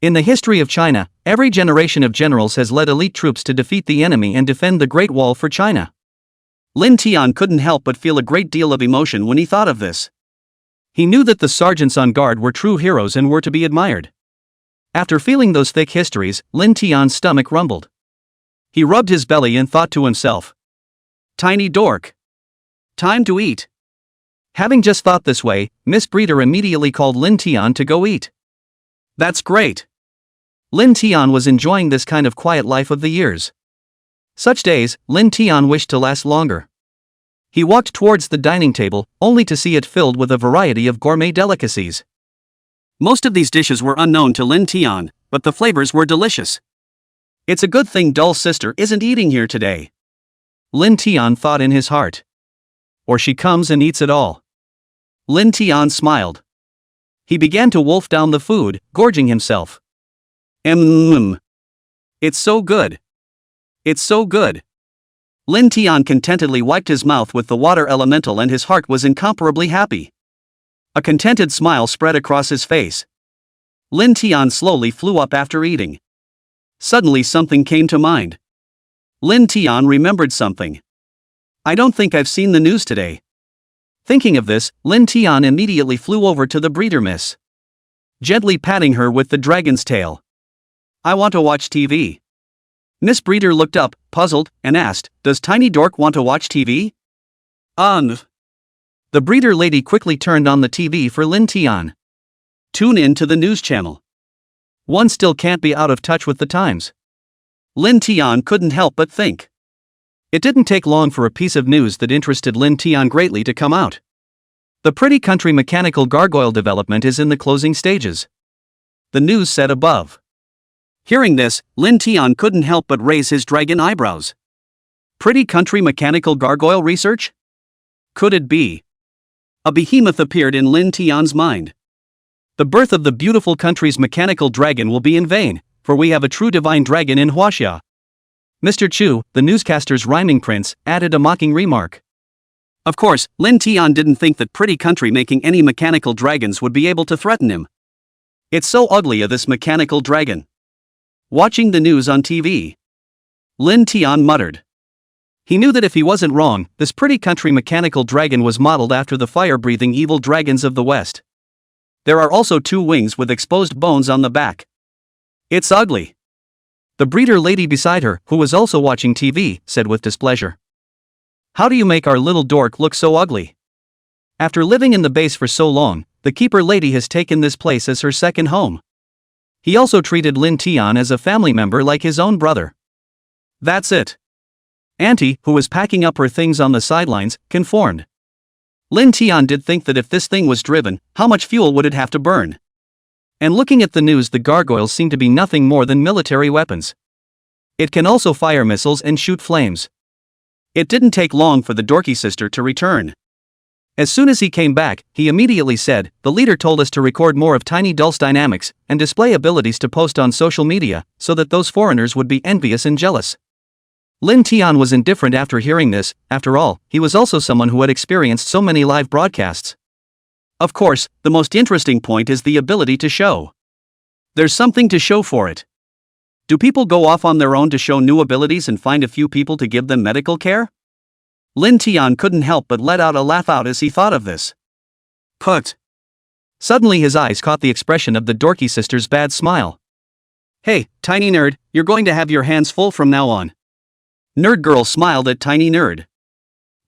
In the history of China, every generation of generals has led elite troops to defeat the enemy and defend the Great Wall for China. Lin Tian couldn't help but feel a great deal of emotion when he thought of this. He knew that the sergeants on guard were true heroes and were to be admired. After feeling those thick histories, Lin Tian's stomach rumbled. He rubbed his belly and thought to himself, "Tiny dork. Time to eat." Having just thought this way, Miss Breeder immediately called Lin Tian to go eat. That's great. Lin Tian was enjoying this kind of quiet life of the years. Such days, Lin Tian wished to last longer. He walked towards the dining table, only to see it filled with a variety of gourmet delicacies. Most of these dishes were unknown to Lin Tian, but the flavors were delicious. It's a good thing Dull's sister isn't eating here today, Lin Tian thought in his heart. Or she comes and eats it all. Lin Tian smiled. He began to wolf down the food, gorging himself. It's so good. It's so good. Lin Tian contentedly wiped his mouth with the water elemental and his heart was incomparably happy. A contented smile spread across his face. Lin Tian slowly flew up after eating. Suddenly something came to mind. Lin Tian remembered something. I don't think I've seen the news today. Thinking of this, Lin Tian immediately flew over to the breeder miss, gently patting her with the dragon's tail. I want to watch TV. Miss Breeder looked up, puzzled, and asked, Does Tiny Dork want to watch TV? The breeder lady quickly turned on the TV for Lin Tian. Tune in to the news channel. One still can't be out of touch with the times. Lin Tian couldn't help but think. It didn't take long for a piece of news that interested Lin Tian greatly to come out. The Pretty Country mechanical gargoyle development is in the closing stages. The news said above. Hearing this, Lin Tian couldn't help but raise his dragon eyebrows. Pretty Country mechanical gargoyle research? Could it be? A behemoth appeared in Lin Tian's mind. The birth of the beautiful country's mechanical dragon will be in vain, for we have a true divine dragon in Huaxia. Mr. Chu, the newscaster's rhyming prince, added a mocking remark. Of course, Lin Tian didn't think that Pretty Country making any mechanical dragons would be able to threaten him. It's so ugly, this mechanical dragon. Watching the news on TV, Lin Tian muttered. He knew that if he wasn't wrong, this Pretty Country mechanical dragon was modeled after the fire-breathing evil dragons of the West. There are also 2 wings with exposed bones on the back. It's ugly. The breeder lady beside her, who was also watching TV, said with displeasure. How do you make our little dork look so ugly? After living in the base for so long, the keeper lady has taken this place as her second home. He also treated Lin Tian as a family member like his own brother. That's it. Auntie, who was packing up her things on the sidelines, conformed. Lin Tian did think that if this thing was driven, how much fuel would it have to burn? And looking at the news, the gargoyles seem to be nothing more than military weapons. It can also fire missiles and shoot flames. It didn't take long for the dorky sister to return. As soon as he came back, he immediately said, The leader told us to record more of Tiny Dull's dynamics, and display abilities to post on social media, so that those foreigners would be envious and jealous. Lin Tian was indifferent after hearing this. After all, he was also someone who had experienced so many live broadcasts. Of course, the most interesting point is the ability to show. There's something to show for it. Do people go off on their own to show new abilities and find a few people to give them medical care? Lin Tian couldn't help but let out a laugh as he thought of this. Put. Suddenly his eyes caught the expression of the dorky sister's bad smile. Hey, tiny nerd, you're going to have your hands full from now on. Nerd girl smiled at tiny nerd.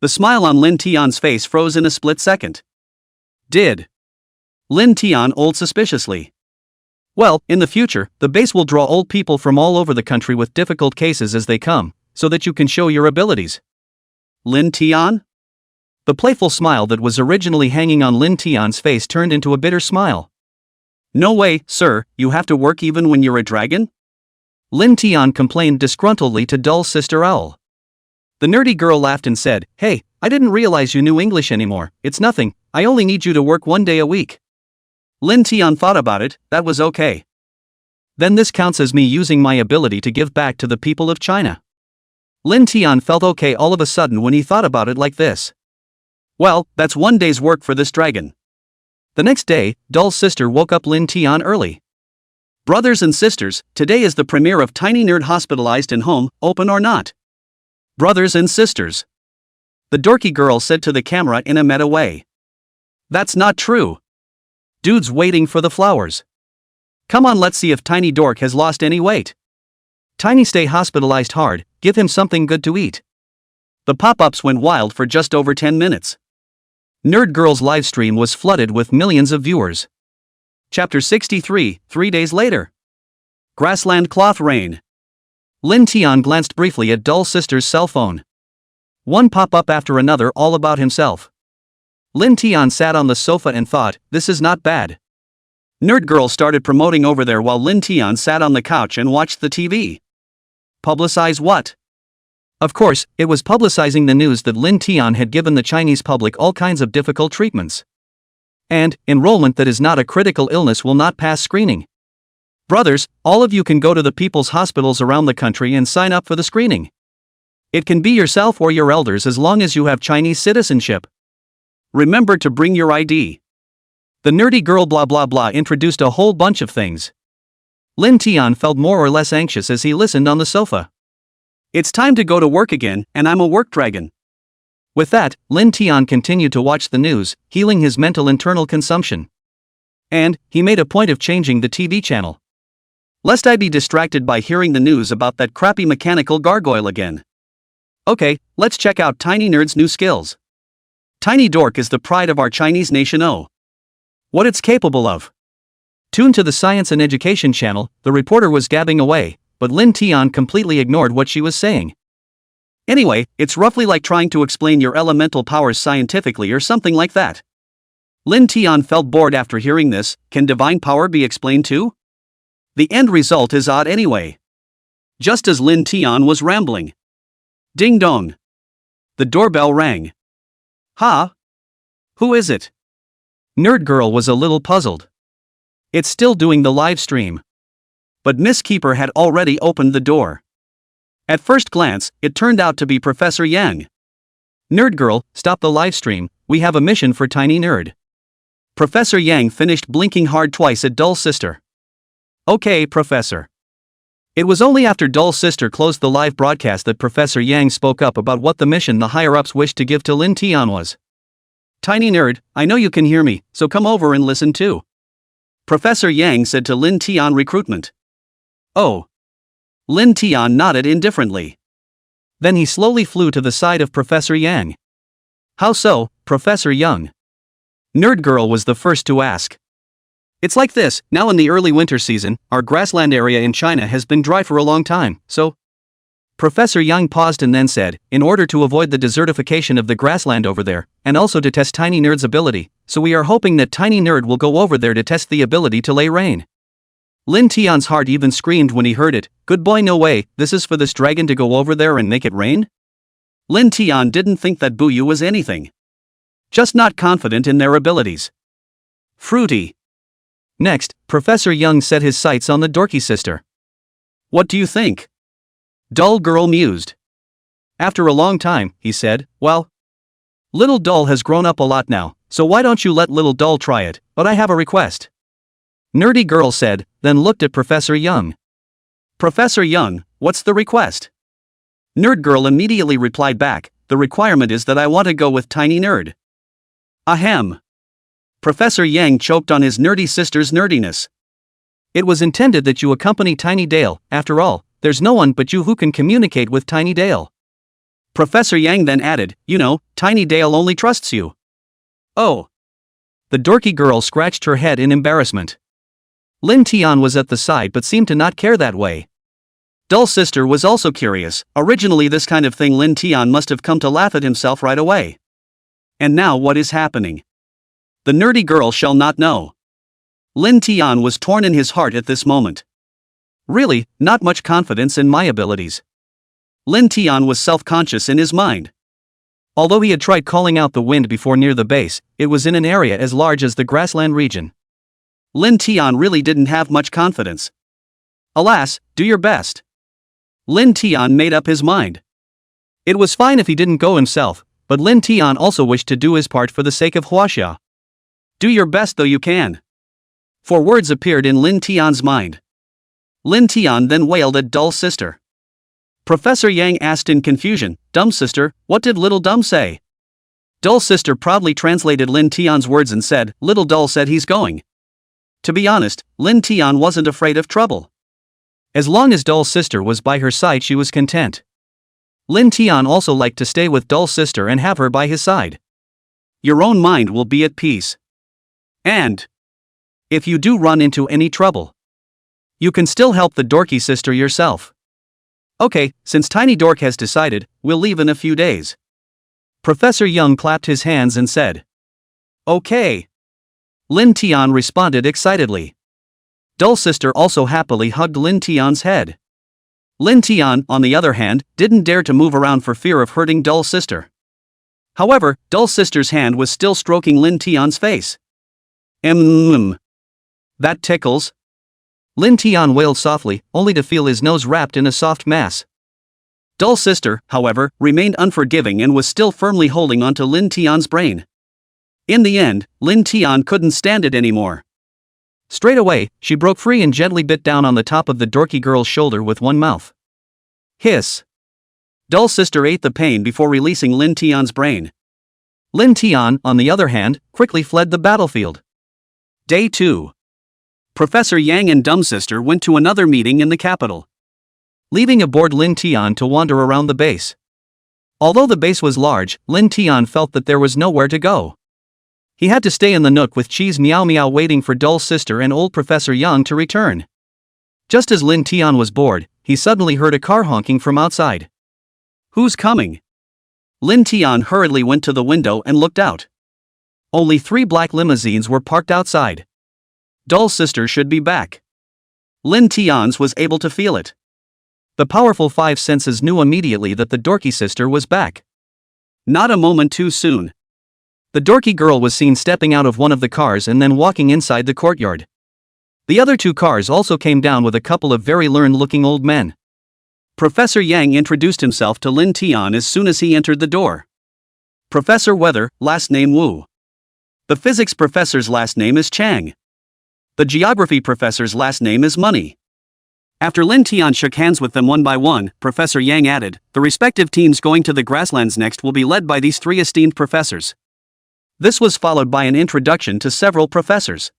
The smile on Lin Tian's face froze in a split second. Did Lin Tian old suspiciously? Well, in the future, the base will draw old people from all over the country with difficult cases as they come, so that you can show your abilities. Lin Tian? The playful smile that was originally hanging on Lin Tian's face turned into a bitter smile. No way, sir, you have to work even when you're a dragon? Lin Tian complained disgruntledly to Dull's sister Owl. The nerdy girl laughed and said, Hey, I didn't realize you knew English anymore. It's nothing, I only need you to work 1 day a week. Lin Tian thought about it. That was okay. Then this counts as me using my ability to give back to the people of China. Lin Tian felt okay all of a sudden when he thought about it like this. Well, that's one day's work for this dragon. The next day, Dull's sister woke up Lin Tian early. Brothers and sisters, today is the premiere of Tiny Nerd Hospitalized in Home, Open or Not. Brothers and sisters. The dorky girl said to the camera in a meta way. That's not true. Dude's waiting for the flowers. Come on, let's see if Tiny Dork has lost any weight. Tiny stay hospitalized hard, give him something good to eat. The pop-ups went wild for just over 10 minutes. Nerd Girl's livestream was flooded with millions of viewers. Chapter 63, 3 days later. Grassland Cloth Rain. Lin Tian glanced briefly at Dull's sister's cell phone. One pop-up after another all about himself. Lin Tian sat on the sofa and thought, this is not bad. Nerd Girl started promoting over there while Lin Tian sat on the couch and watched the TV. Publicize what? Of course, it was publicizing the news that Lin Tian had given the Chinese public all kinds of difficult treatments. And, enrollment that is not a critical illness will not pass screening. Brothers, all of you can go to the people's hospitals around the country and sign up for the screening. It can be yourself or your elders as long as you have Chinese citizenship. Remember to bring your ID. The nerdy girl blah blah blah introduced a whole bunch of things. Lin Tian felt more or less anxious as he listened on the sofa. It's time to go to work again, and I'm a work dragon. With that, Lin Tian continued to watch the news, healing his mental internal consumption. And, he made a point of changing the TV channel. Lest I be distracted by hearing the news about that crappy mechanical gargoyle again. Okay, let's check out Tiny Nerd's new skills. Tiny Dork is the pride of our Chinese nation. Oh, what it's capable of. Tuned to the Science and Education channel, the reporter was gabbing away, but Lin Tian completely ignored what she was saying. Anyway, it's roughly like trying to explain your elemental powers scientifically or something like that. Lin Tian felt bored after hearing this. Can divine power be explained too? The end result is odd anyway. Just as Lin Tian was rambling. Ding dong. The doorbell rang. Huh? Who is it? Nerd Girl was a little puzzled. It's still doing the live stream. But Miss Keeper had already opened the door. At first glance, it turned out to be Professor Yang. Nerd Girl, stop the live stream, we have a mission for Tiny Nerd. Professor Yang finished blinking hard twice at Dull's sister. Okay, Professor. It was only after Dull's sister closed the live broadcast that Professor Yang spoke up about what the mission the higher-ups wished to give to Lin Tian was. Tiny Nerd, I know you can hear me, so come over and listen too. Professor Yang said to Lin Tian recruitment. Oh. Lin Tian nodded indifferently. Then he slowly flew to the side of Professor Yang. How so, Professor Yang? Nerd Girl was the first to ask. It's like this, now in the early winter season, our grassland area in China has been dry for a long time, so... Professor Yang paused and then said, in order to avoid the desertification of the grassland over there, and also to test Tiny Nerd's ability, so we are hoping that Tiny Nerd will go over there to test the ability to lay rain. Lin Tian's heart even screamed when he heard it. Good boy, no way, this is for this dragon to go over there and make it rain? Lin Tian didn't think that Buyu was anything. Just not confident in their abilities. Fruity. Next, Professor Yang set his sights on the dorky sister. What do you think? Dull Girl mused. After a long time, he said, well, Little Dull has grown up a lot now, so why don't you let Little Dull try it, but I have a request. Nerdy Girl said, then looked at Professor Yang. Professor Yang, what's the request? Nerd Girl immediately replied back, the requirement is that I want to go with Tiny Nerd. Ahem. Professor Yang choked on his nerdy sister's nerdiness. It was intended that you accompany Tiny Dale, after all, there's no one but you who can communicate with Tiny Dale. Professor Yang then added, you know, Tiny Dale only trusts you. Oh. The dorky girl scratched her head in embarrassment. Lin Tian was at the side but seemed to not care that way. Dull's sister was also curious. Originally this kind of thing Lin Tian must have come to laugh at himself right away. And now what is happening? The nerdy girl shall not know. Lin Tian was torn in his heart at this moment. Really, not much confidence in my abilities. Lin Tian was self-conscious in his mind. Although he had tried calling out the wind before near the base, it was in an area as large as the grassland region. Lin Tian really didn't have much confidence. Alas, do your best. Lin Tian made up his mind. It was fine if he didn't go himself, but Lin Tian also wished to do his part for the sake of Huaxia. Do your best though you can. 4 words appeared in Lin Tian's mind. Lin Tian then wailed at Dull Sister. Professor Yang asked in confusion, Dumb Sister, what did Little Dumb say? Dull Sister proudly translated Lin Tian's words and said, Little Dull said he's going. To be honest, Lin Tian wasn't afraid of trouble. As long as Dull Sister was by her side she was content. Lin Tian also liked to stay with Dull Sister and have her by his side. Your own mind will be at peace. And if you do run into any trouble, you can still help the dorky sister yourself. Okay, since Tiny Dork has decided, we'll leave in a few days. Professor Young clapped his hands and said. Okay. Lin Tian responded excitedly. Dull Sister also happily hugged Lin Tian's head. Lin Tian, on the other hand, didn't dare to move around for fear of hurting Dull Sister. However, Dull Sister's hand was still stroking Lin Tian's face. That tickles. Lin Tian wailed softly, only to feel his nose wrapped in a soft mass. Dull Sister, however, remained unforgiving and was still firmly holding onto Lin Tian's brain. In the end, Lin Tian couldn't stand it anymore. Straight away, she broke free and gently bit down on the top of the dorky girl's shoulder with one mouth. Hiss. Dull Sister ate the pain before releasing Lin Tian's brain. Lin Tian, on the other hand, quickly fled the battlefield. Day 2. Professor Yang and Dumb Sister went to another meeting in the capital, leaving aboard Lin Tian to wander around the base. Although the base was large, Lin Tian felt that there was nowhere to go. He had to stay in the nook with Cheese Meow Meow waiting for Dull Sister and old Professor Yang to return. Just as Lin Tian was bored, he suddenly heard a car honking from outside. Who's coming? Lin Tian hurriedly went to the window and looked out. Only 3 black limousines were parked outside. Dull Sister should be back. Lin Tian's was able to feel it. The powerful 5 senses knew immediately that the dorky sister was back. Not a moment too soon. The dorky girl was seen stepping out of one of the cars and then walking inside the courtyard. The other 2 cars also came down with a couple of very learned-looking old men. Professor Yang introduced himself to Lin Tian as soon as he entered the door. Professor Weather, last name Wu. The physics professor's last name is Chang. The geography professor's last name is Money. After Lin Tian shook hands with them one by one, Professor Yang added, the respective teams going to the grasslands next will be led by these 3 esteemed professors. This was followed by an introduction to several professors.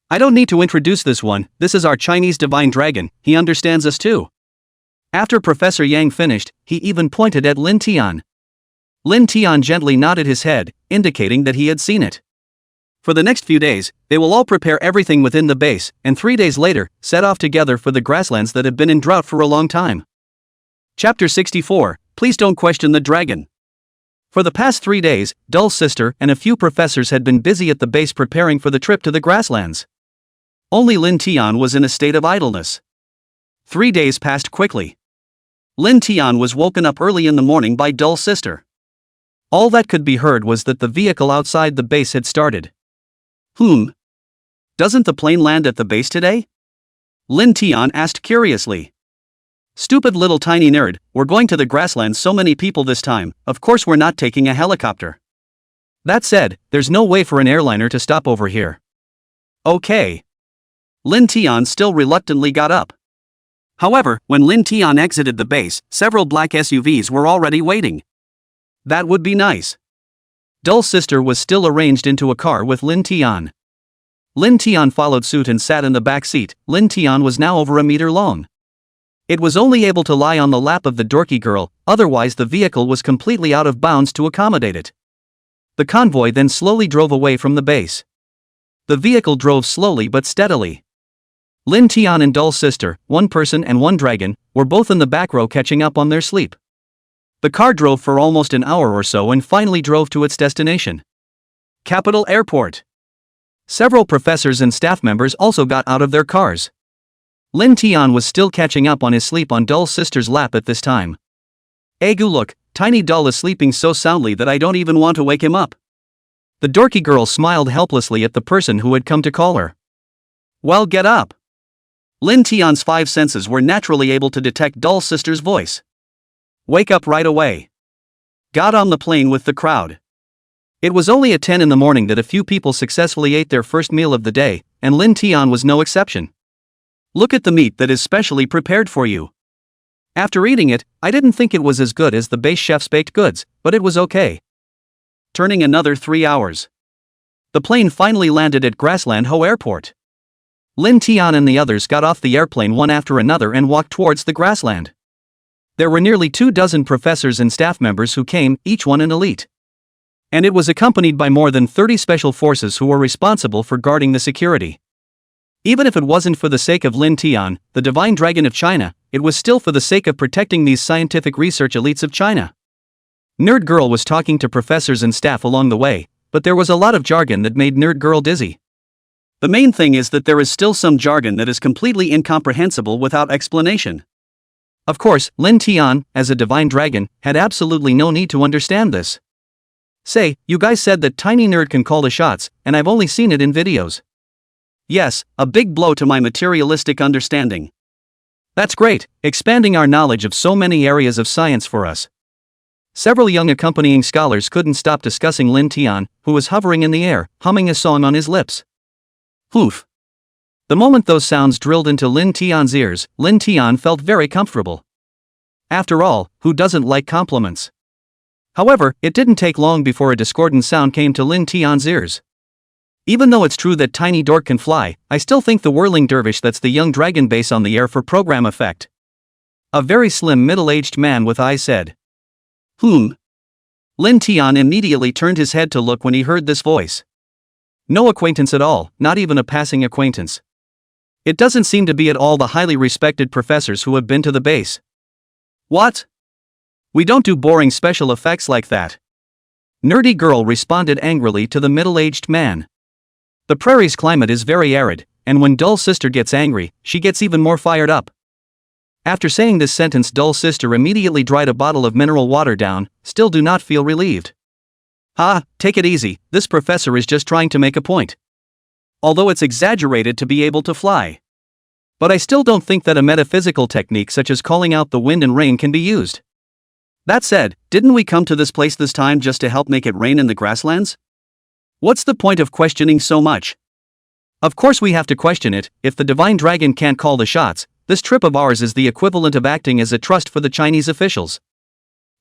I don't need to introduce this one, this is our Chinese divine dragon, he understands us too. After Professor Yang finished, he even pointed at Lin Tian. Lin Tian gently nodded his head, indicating that he had seen it. For the next few days, they will all prepare everything within the base, and 3 days later, set off together for the grasslands that have been in drought for a long time. Chapter 64, Please Don't Question the Dragon. For the past 3 days, Dull Sister and a few professors had been busy at the base preparing for the trip to the grasslands. Only Lin Tian was in a state of idleness. 3 days passed quickly. Lin Tian was woken up early in the morning by Dull Sister. All that could be heard was that the vehicle outside the base had started. Doesn't the plane land at the base today? Lin Tian asked curiously. Stupid little tiny nerd, we're going to the grasslands so many people this time, of course we're not taking a helicopter. That said, there's no way for an airliner to stop over here. Okay. Lin Tian still reluctantly got up. However, when Lin Tian exited the base, several black SUVs were already waiting. That would be nice. Dull Sister was still arranged into a car with Lin Tian. Lin Tian followed suit and sat in the back seat. Lin Tian was now over a meter long. It was only able to lie on the lap of the dorky girl, otherwise the vehicle was completely out of bounds to accommodate it. The convoy then slowly drove away from the base. The vehicle drove slowly but steadily. Lin Tian and Dull Sister, 1 person and 1 dragon, were both in the back row catching up on their sleep. The car drove for almost an hour or so and finally drove to its destination. Capital Airport. Several professors and staff members also got out of their cars. Lin Tian was still catching up on his sleep on Dull Sister's lap at this time. Egu, look, Tiny Dull is sleeping so soundly that I don't even want to wake him up. The dorky girl smiled helplessly at the person who had come to call her. Well, get up. Lin Tian's 5 senses were naturally able to detect Dull Sister's voice. Wake up right away. Got on the plane with the crowd. It was only at 10 in the morning that a few people successfully ate their first meal of the day, and Lin Tian was no exception. Look at the meat that is specially prepared for you. After eating it, I didn't think it was as good as the base chef's baked goods, but it was okay. Turning another 3 hours. The plane finally landed at Grassland Ho Airport. Lin Tian and the others got off the airplane one after another and walked towards the grassland. There were nearly 24 professors and staff members who came, each one an elite. And it was accompanied by more than 30 special forces who were responsible for guarding the security. Even if it wasn't for the sake of Lin Tian, the divine dragon of China, it was still for the sake of protecting these scientific research elites of China. Nerd Girl was talking to professors and staff along the way, but there was a lot of jargon that made Nerd Girl dizzy. The main thing is that there is still some jargon that is completely incomprehensible without explanation. Of course, Lin Tian, as a divine dragon, had absolutely no need to understand this. Say, you guys said that Tiny Nerd can call the shots, and I've only seen it in videos. Yes, a big blow to my materialistic understanding. That's great, expanding our knowledge of so many areas of science for us. Several young accompanying scholars couldn't stop discussing Lin Tian, who was hovering in the air, humming a song on his lips. Poof. The moment those sounds drilled into Lin Tian's ears, Lin Tian felt very comfortable. After all, who doesn't like compliments? However, it didn't take long before a discordant sound came to Lin Tian's ears. Even though it's true that Tiny Dork can fly, I still think the whirling dervish that's the young dragon base on the air for program effect. A very slim middle-aged man with eyes said. Lin Tian immediately turned his head to look when he heard this voice. No acquaintance at all, not even a passing acquaintance. It doesn't seem to be at all the highly respected professors who have been to the base. What? We don't do boring special effects like that. Nerdy Girl responded angrily to the middle-aged man. The prairie's climate is very arid, and when Dull Sister gets angry, she gets even more fired up. After saying this sentence, Dull Sister immediately dried a bottle of mineral water down, still do not feel relieved. Take it easy, this professor is just trying to make a point. Although it's exaggerated to be able to fly. But I still don't think that a metaphysical technique such as calling out the wind and rain can be used. That said, didn't we come to this place this time just to help make it rain in the grasslands? What's the point of questioning so much? Of course we have to question it. If the divine dragon can't call the shots, this trip of ours is the equivalent of acting as a trust for the Chinese officials.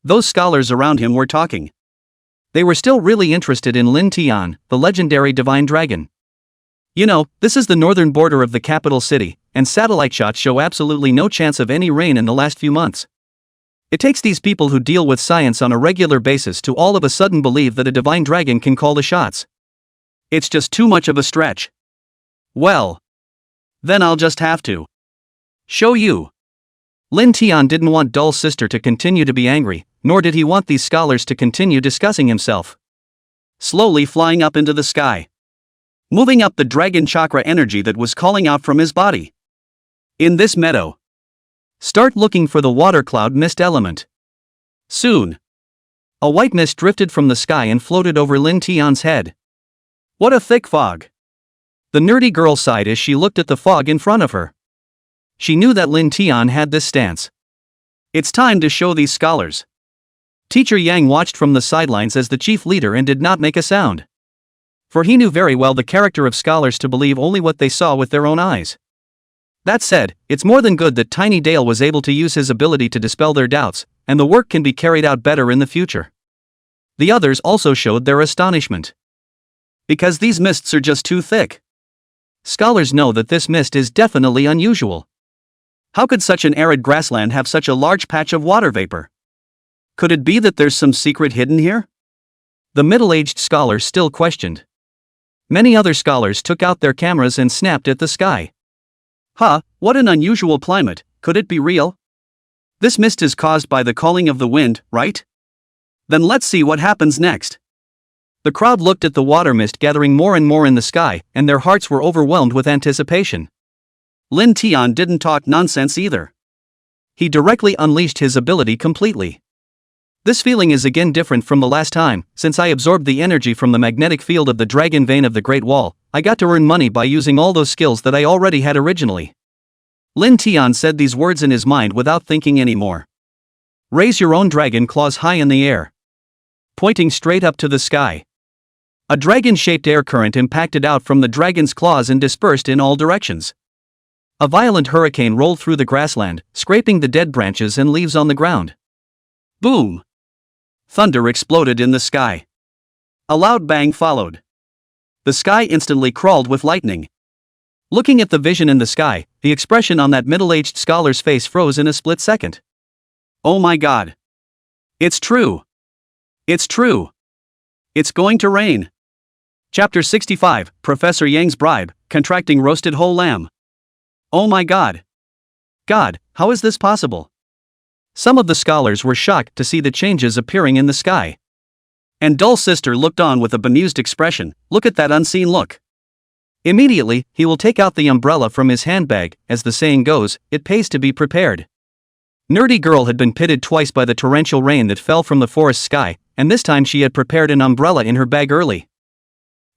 Those scholars around him were talking. They were still really interested in Lin Tian, the legendary divine dragon. You know, this is the northern border of the capital city, and satellite shots show absolutely no chance of any rain in the last few months. It takes these people who deal with science on a regular basis to all of a sudden believe that a divine dragon can call the shots. It's just too much of a stretch. Well, then I'll just have to show you. Lin Tian didn't want Dull Sister to continue to be angry, nor did he want these scholars to continue discussing himself. Slowly flying up into the sky. Moving up the dragon chakra energy that was calling out from his body. In this meadow. Start looking for the water cloud mist element. Soon. A white mist drifted from the sky and floated over Lin Tian's head. What a thick fog. The nerdy girl sighed as she looked at the fog in front of her. She knew that Lin Tian had this stance. It's time to show these scholars. Teacher Yang watched from the sidelines as the chief leader and did not make a sound. For he knew very well the character of scholars to believe only what they saw with their own eyes. That said, it's more than good that Tiny Dale was able to use his ability to dispel their doubts, and the work can be carried out better in the future. The others also showed their astonishment. Because these mists are just too thick. Scholars know that this mist is definitely unusual. How could such an arid grassland have such a large patch of water vapor? Could it be that there's some secret hidden here? The middle-aged scholar still questioned. Many other scholars took out their cameras and snapped at the sky. What an unusual climate, could it be real? This mist is caused by the calling of the wind, right? Then let's see what happens next. The crowd looked at the water mist gathering more and more in the sky, and their hearts were overwhelmed with anticipation. Lin Tian didn't talk nonsense either. He directly unleashed his ability completely. This feeling is again different from the last time, since I absorbed the energy from the magnetic field of the dragon vein of the Great Wall. I got to earn money by using all those skills that I already had originally. Lin Tian said these words in his mind without thinking anymore. Raise your own dragon claws high in the air, pointing straight up to the sky. A dragon-shaped air current impacted out from the dragon's claws and dispersed in all directions. A violent hurricane rolled through the grassland, scraping the dead branches and leaves on the ground. Boom! Thunder exploded in the sky. A loud bang followed. The sky instantly crawled with lightning. Looking at the vision in the sky, the expression on that middle-aged scholar's face froze in a split second. Oh my God! It's true! It's true! It's going to rain! Chapter 65, Professor Yang's Bribe, Contracting Roasted Whole Lamb. Oh my God! God, how is this possible? Some of the scholars were shocked to see the changes appearing in the sky. And Dull Sister looked on with a bemused expression. Look at that unseen look. Immediately, he will take out the umbrella from his handbag. As the saying goes, it pays to be prepared. Nerdy girl had been pitted twice by the torrential rain that fell from the forest sky, and this time she had prepared an umbrella in her bag early.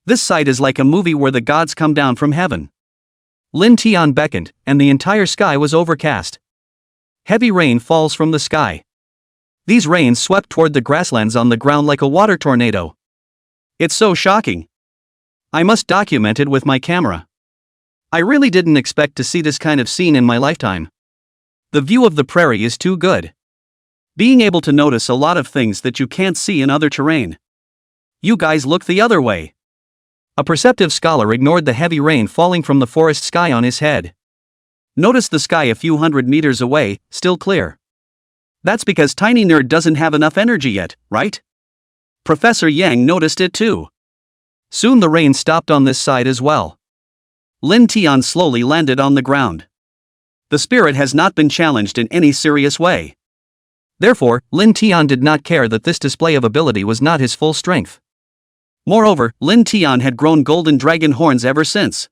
This sight is like a movie where the gods come down from heaven. Lin Tian beckoned, and the entire sky was overcast. Heavy rain falls from the sky. These rains swept toward the grasslands on the ground like a water tornado. It's so shocking. I must document it with my camera. I really didn't expect to see this kind of scene in my lifetime. The view of the prairie is too good. Being able to notice a lot of things that you can't see in other terrain. You guys look the other way. A perceptive scholar ignored the heavy rain falling from the forest sky on his head. Notice the sky a few hundred meters away, still clear. That's because Tiny Nerd doesn't have enough energy yet, right? Professor Yang noticed it too. Soon the rain stopped on this side as well. Lin Tian slowly landed on the ground. The spirit has not been challenged in any serious way. Therefore, Lin Tian did not care that this display of ability was not his full strength. Moreover, Lin Tian had grown golden dragon horns ever since.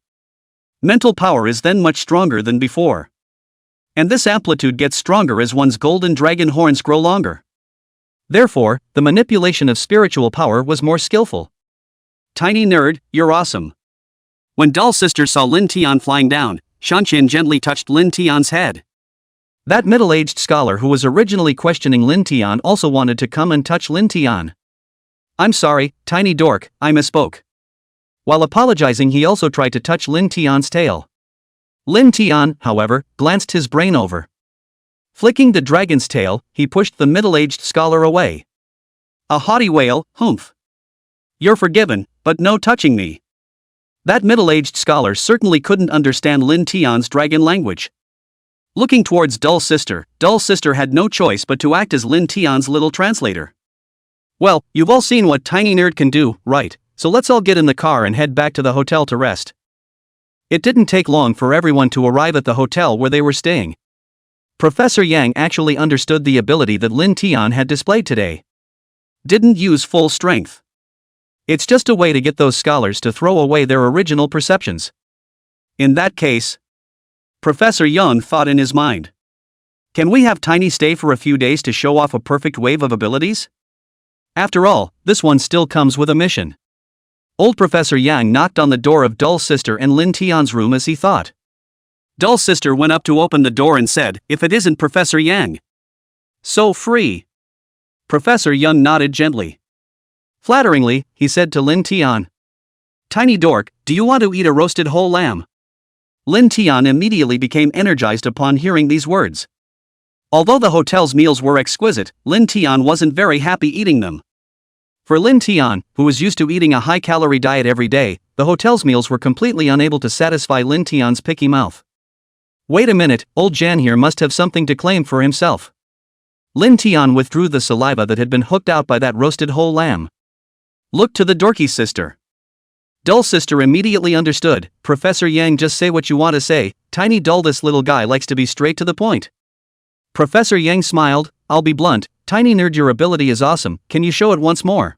Mental power is then much stronger than before. And this amplitude gets stronger as one's golden dragon horns grow longer. Therefore, the manipulation of spiritual power was more skillful. Tiny Nerd, you're awesome. When Dull Sister saw Lin Tian flying down, Shanqian gently touched Lin Tian's head. That middle-aged scholar who was originally questioning Lin Tian also wanted to come and touch Lin Tian. I'm sorry, tiny dork, I misspoke. While apologizing, he also tried to touch Lin Tian's tail. Lin Tian, however, glanced his brain over. Flicking the dragon's tail, he pushed the middle-aged scholar away. A haughty wail, humph. You're forgiven, but no touching me. That middle-aged scholar certainly couldn't understand Lin Tian's dragon language. Looking towards Dull Sister had no choice but to act as Lin Tian's little translator. Well, you've all seen what Tiny Nerd can do, right? So let's all get in the car and head back to the hotel to rest. It didn't take long for everyone to arrive at the hotel where they were staying. Professor Yang actually understood the ability that Lin Tian had displayed today. Didn't use full strength. It's just a way to get those scholars to throw away their original perceptions. In that case, Professor Yang thought in his mind. Can we have Tiny stay for a few days to show off a perfect wave of abilities? After all, this one still comes with a mission. Old Professor Yang knocked on the door of Dull Sister and Lin Tian's room as he thought. Dull Sister went up to open the door and said, if it isn't Professor Yang. So free. Professor Yang nodded gently. Flatteringly, he said to Lin Tian. Tiny dork, do you want to eat a roasted whole lamb? Lin Tian immediately became energized upon hearing these words. Although the hotel's meals were exquisite, Lin Tian wasn't very happy eating them. For Lin Tian, who was used to eating a high-calorie diet every day, the hotel's meals were completely unable to satisfy Lin Tian's picky mouth. Wait a minute, old Jan here must have something to claim for himself. Lin Tian withdrew the saliva that had been hooked out by that roasted whole lamb. Look to the dorky sister. Dull Sister immediately understood. Professor Yang, just say what you want to say. Tiny Dull, this little guy likes to be straight to the point. Professor Yang smiled. I'll be blunt. Tiny Nerd, your ability is awesome. Can you show it once more?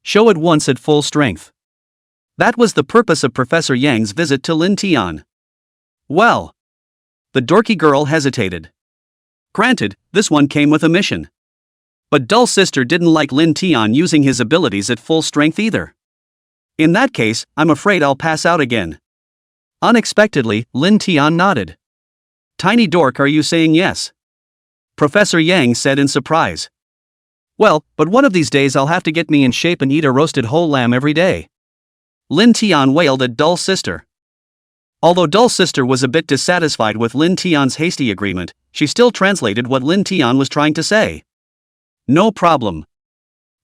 Show it once at full strength. That was the purpose of Professor Yang's visit to Lin Tian. Well. The dorky girl hesitated. Granted, this one came with a mission. But Dull Sister didn't like Lin Tian using his abilities at full strength either. In that case, I'm afraid I'll pass out again. Unexpectedly, Lin Tian nodded. Tiny dork, are you saying yes? Professor Yang said in surprise. Well, but one of these days I'll have to get me in shape and eat a roasted whole lamb every day. Lin Tian wailed at Dull's sister. Although Dull's sister was a bit dissatisfied with Lin Tian's hasty agreement, she still translated what Lin Tian was trying to say. No problem.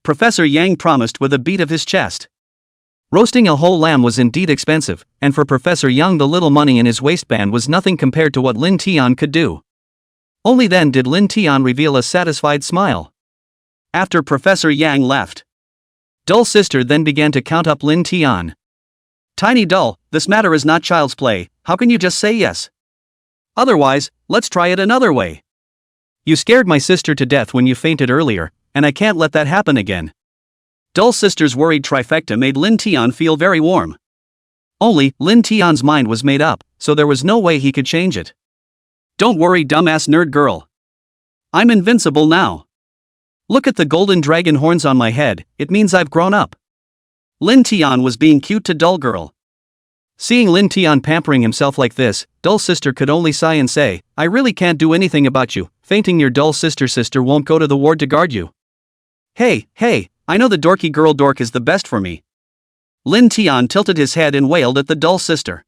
Professor Yang promised with a beat of his chest. Roasting a whole lamb was indeed expensive, and for Professor Yang the little money in his waistband was nothing compared to what Lin Tian could do. Only then did Lin Tian reveal a satisfied smile. After Professor Yang left, Dull's sister then began to count up Lin Tian. Tiny Dull, this matter is not child's play, how can you just say yes? Otherwise, let's try it another way. You scared my sister to death when you fainted earlier, and I can't let that happen again. Dull's sister's worried trifecta made Lin Tian feel very warm. Only, Lin Tian's mind was made up, so there was no way he could change it. Don't worry, dumbass nerd girl. I'm invincible now. Look at the golden dragon horns on my head, it means I've grown up. Lin Tian was being cute to Dull girl. Seeing Lin Tian pampering himself like this, Dull's sister could only sigh and say, I really can't do anything about you, fainting your Dull sister won't go to the ward to guard you. Hey, I know the dorky girl dork is the best for me. Lin Tian tilted his head and wailed at the Dull sister.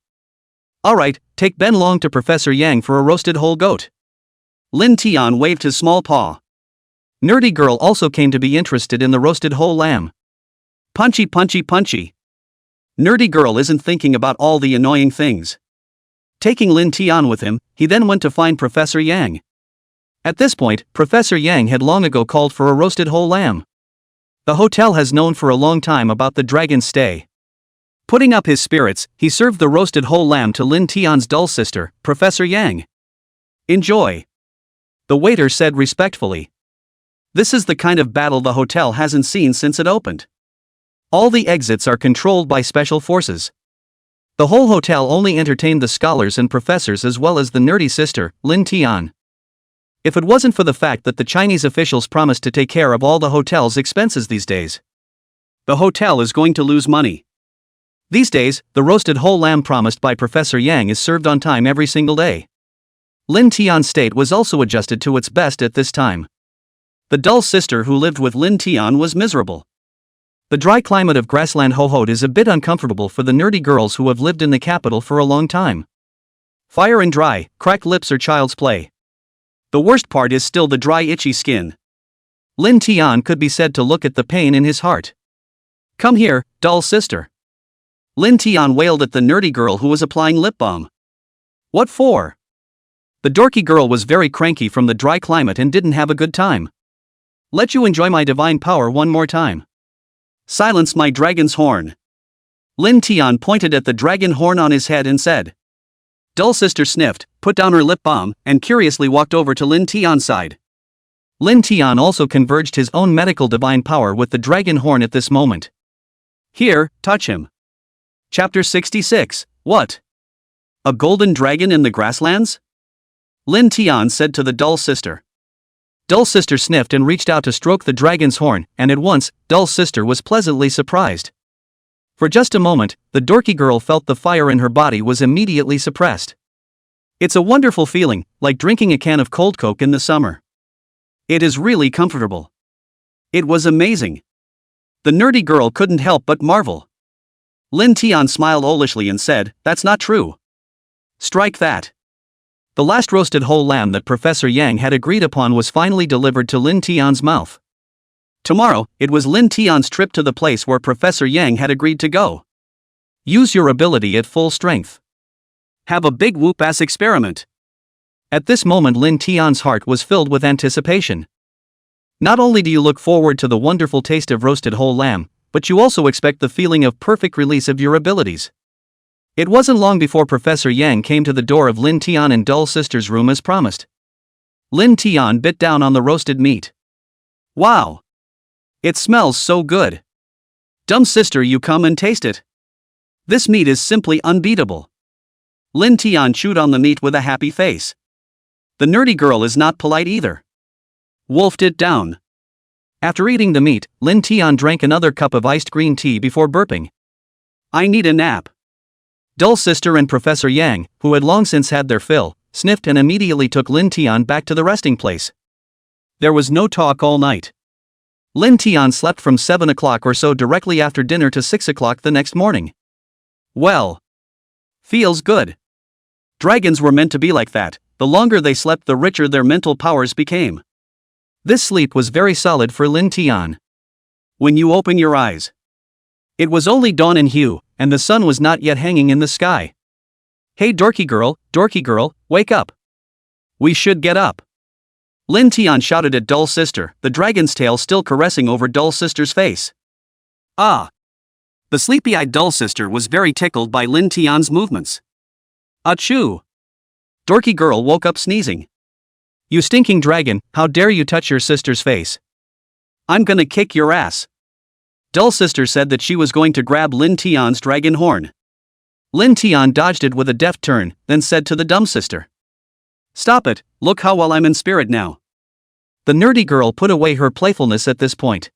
Alright, take Ben Long to Professor Yang for a roasted whole goat. Lin Tian waved his small paw. Nerdy girl also came to be interested in the roasted whole lamb. Punchy. Nerdy girl isn't thinking about all the annoying things. Taking Lin Tian with him, he then went to find Professor Yang. At this point, Professor Yang had long ago called for a roasted whole lamb. The hotel has known for a long time about the dragon's stay. Putting up his spirits, he served the roasted whole lamb to Lin Tian's Dull sister, Professor Yang. Enjoy. The waiter said respectfully. This is the kind of battle the hotel hasn't seen since it opened. All the exits are controlled by special forces. The whole hotel only entertained the scholars and professors as well as the nerdy sister, Lin Tian. If it wasn't for the fact that the Chinese officials promised to take care of all the hotel's expenses these days, the hotel is going to lose money. These days, the roasted whole lamb promised by Professor Yang is served on time every single day. Lin Tian's state was also adjusted to its best at this time. The Dull sister who lived with Lin Tian was miserable. The dry climate of grassland Hohot is a bit uncomfortable for the nerdy girls who have lived in the capital for a long time. Fire and dry, cracked lips are child's play. The worst part is still the dry itchy skin. Lin Tian could be said to look at the pain in his heart. Come here, Dull sister. Lin Tian wailed at the nerdy girl who was applying lip balm. What for? The dorky girl was very cranky from the dry climate and didn't have a good time. Let you enjoy my divine power one more time. Silence my dragon's horn. Lin Tian pointed at the dragon horn on his head and said. Dull sister sniffed, put down her lip balm, and curiously walked over to Lin Tian's side. Lin Tian also converged his own medical divine power with the dragon horn at this moment. Here, touch him. Chapter 66, What? A golden dragon in the grasslands? Lin Tian said to the Dull sister. Dull sister sniffed and reached out to stroke the dragon's horn, and at once, Dull sister was pleasantly surprised. For just a moment, the dorky girl felt the fire in her body was immediately suppressed. It's a wonderful feeling, like drinking a can of cold Coke in the summer. It is really comfortable. It was amazing. The nerdy girl couldn't help but marvel. Lin Tian smiled owlishly and said, That's not true. Strike that. The last roasted whole lamb that Professor Yang had agreed upon was finally delivered to Lin Tian's mouth. Tomorrow, it was Lin Tian's trip to the place where Professor Yang had agreed to go. Use your ability at full strength. Have a big whoop-ass experiment. At this moment Lin Tian's heart was filled with anticipation. Not only do you look forward to the wonderful taste of roasted whole lamb, but you also expect the feeling of perfect release of your abilities. It wasn't long before Professor Yang came to the door of Lin Tian and Dull sister's room as promised. Lin Tian bit down on the roasted meat. Wow! It smells so good. Dumb sister, you come and taste it. This meat is simply unbeatable. Lin Tian chewed on the meat with a happy face. The nerdy girl is not polite either. Wolfed it down. After eating the meat, Lin Tian drank another cup of iced green tea before burping. I need a nap. Dull sister and Professor Yang, who had long since had their fill, sniffed and immediately took Lin Tian back to the resting place. There was no talk all night. Lin Tian slept from 7 o'clock or so directly after dinner to 6 o'clock the next morning. Well. Feels good. Dragons were meant to be like that. The longer they slept, the richer their mental powers became. This sleep was very solid for Lin Tian. When you open your eyes, it was only dawn in hue, and the sun was not yet hanging in the sky. Hey dorky girl, wake up. We should get up. Lin Tian shouted at Dull Sister, the dragon's tail still caressing over Dull Sister's face. Ah! The sleepy-eyed Dull Sister was very tickled by Lin Tian's movements. Achoo! Dorky girl woke up sneezing. You stinking dragon, how dare you touch your sister's face? I'm gonna kick your ass. Dull Sister said that she was going to grab Lin Tian's dragon horn. Lin Tian dodged it with a deft turn, then said to the dumb sister. Stop it, look how well I'm in spirit now. The nerdy girl put away her playfulness at this point,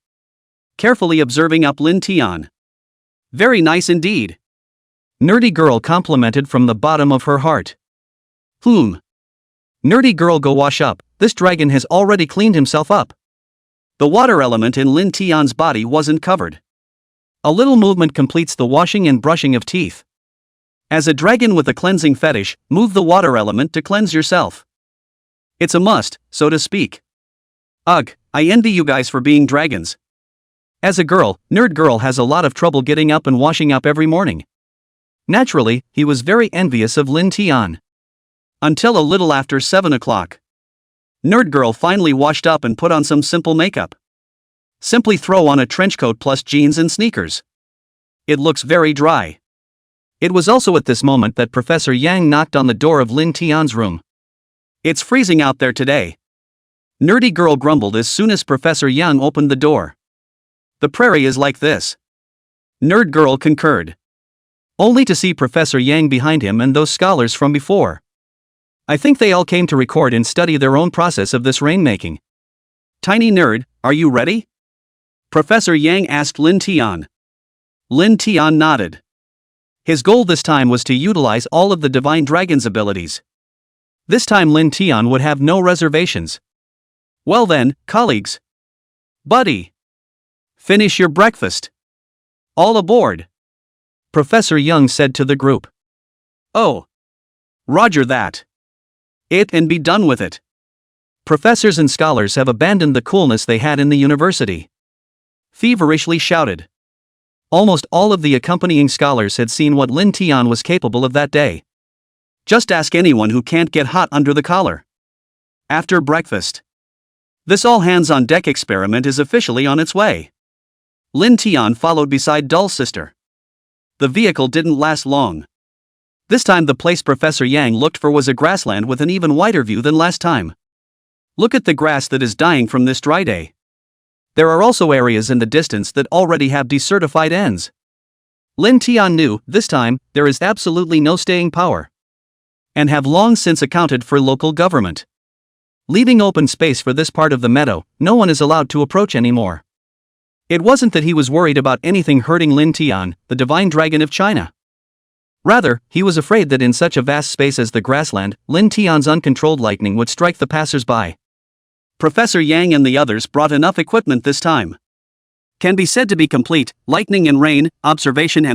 carefully observing up Lin Tian. Very nice indeed. Nerdy girl complimented from the bottom of her heart. Nerdy girl, go wash up, this dragon has already cleaned himself up. The water element in Lin Tian's body wasn't covered. A little movement completes the washing and brushing of teeth. As a dragon with a cleansing fetish, move the water element to cleanse yourself. It's a must, so to speak. Ugh, I envy you guys for being dragons. As a girl, Nerd Girl has a lot of trouble getting up and washing up every morning. Naturally, he was very envious of Lin Tian. Until a little after 7 o'clock. Nerd Girl finally washed up and put on some simple makeup. Simply throw on a trench coat plus jeans and sneakers. It looks very dry. It was also at this moment that Professor Yang knocked on the door of Lin Tian's room. It's freezing out there today. Nerdy Girl grumbled as soon as Professor Yang opened the door. The prairie is like this. Nerd Girl concurred. Only to see Professor Yang behind him and those scholars from before. I think they all came to record and study their own process of this rainmaking. Tiny nerd, are you ready? Professor Yang asked Lin Tian. Lin Tian nodded. His goal this time was to utilize all of the Divine Dragon's abilities. This time Lin Tian would have no reservations. Well then, colleagues. Buddy. Finish your breakfast. All aboard. Professor Yang said to the group. Oh. Roger that. It and be done with it. Professors and scholars have abandoned the coolness they had in the university. Feverishly shouted. Almost all of the accompanying scholars had seen what Lin Tian was capable of that day. Just ask anyone who can't get hot under the collar. After breakfast. This all-hands-on-deck experiment is officially on its way. Lin Tian followed beside Dull Sister. The vehicle didn't last long. This time the place Professor Yang looked for was a grassland with an even wider view than last time. Look at the grass that is dying from this dry day. There are also areas in the distance that already have desertified ends. Lin Tian knew, this time, there is absolutely no staying power. And have long since accounted for local government. Leaving open space for this part of the meadow, no one is allowed to approach anymore. It wasn't that he was worried about anything hurting Lin Tian, the divine dragon of China. Rather, he was afraid that in such a vast space as the grassland, Lin Tian's uncontrolled lightning would strike the passers-by. Professor Yang and the others brought enough equipment this time. Can be said to be complete, lightning and rain, observation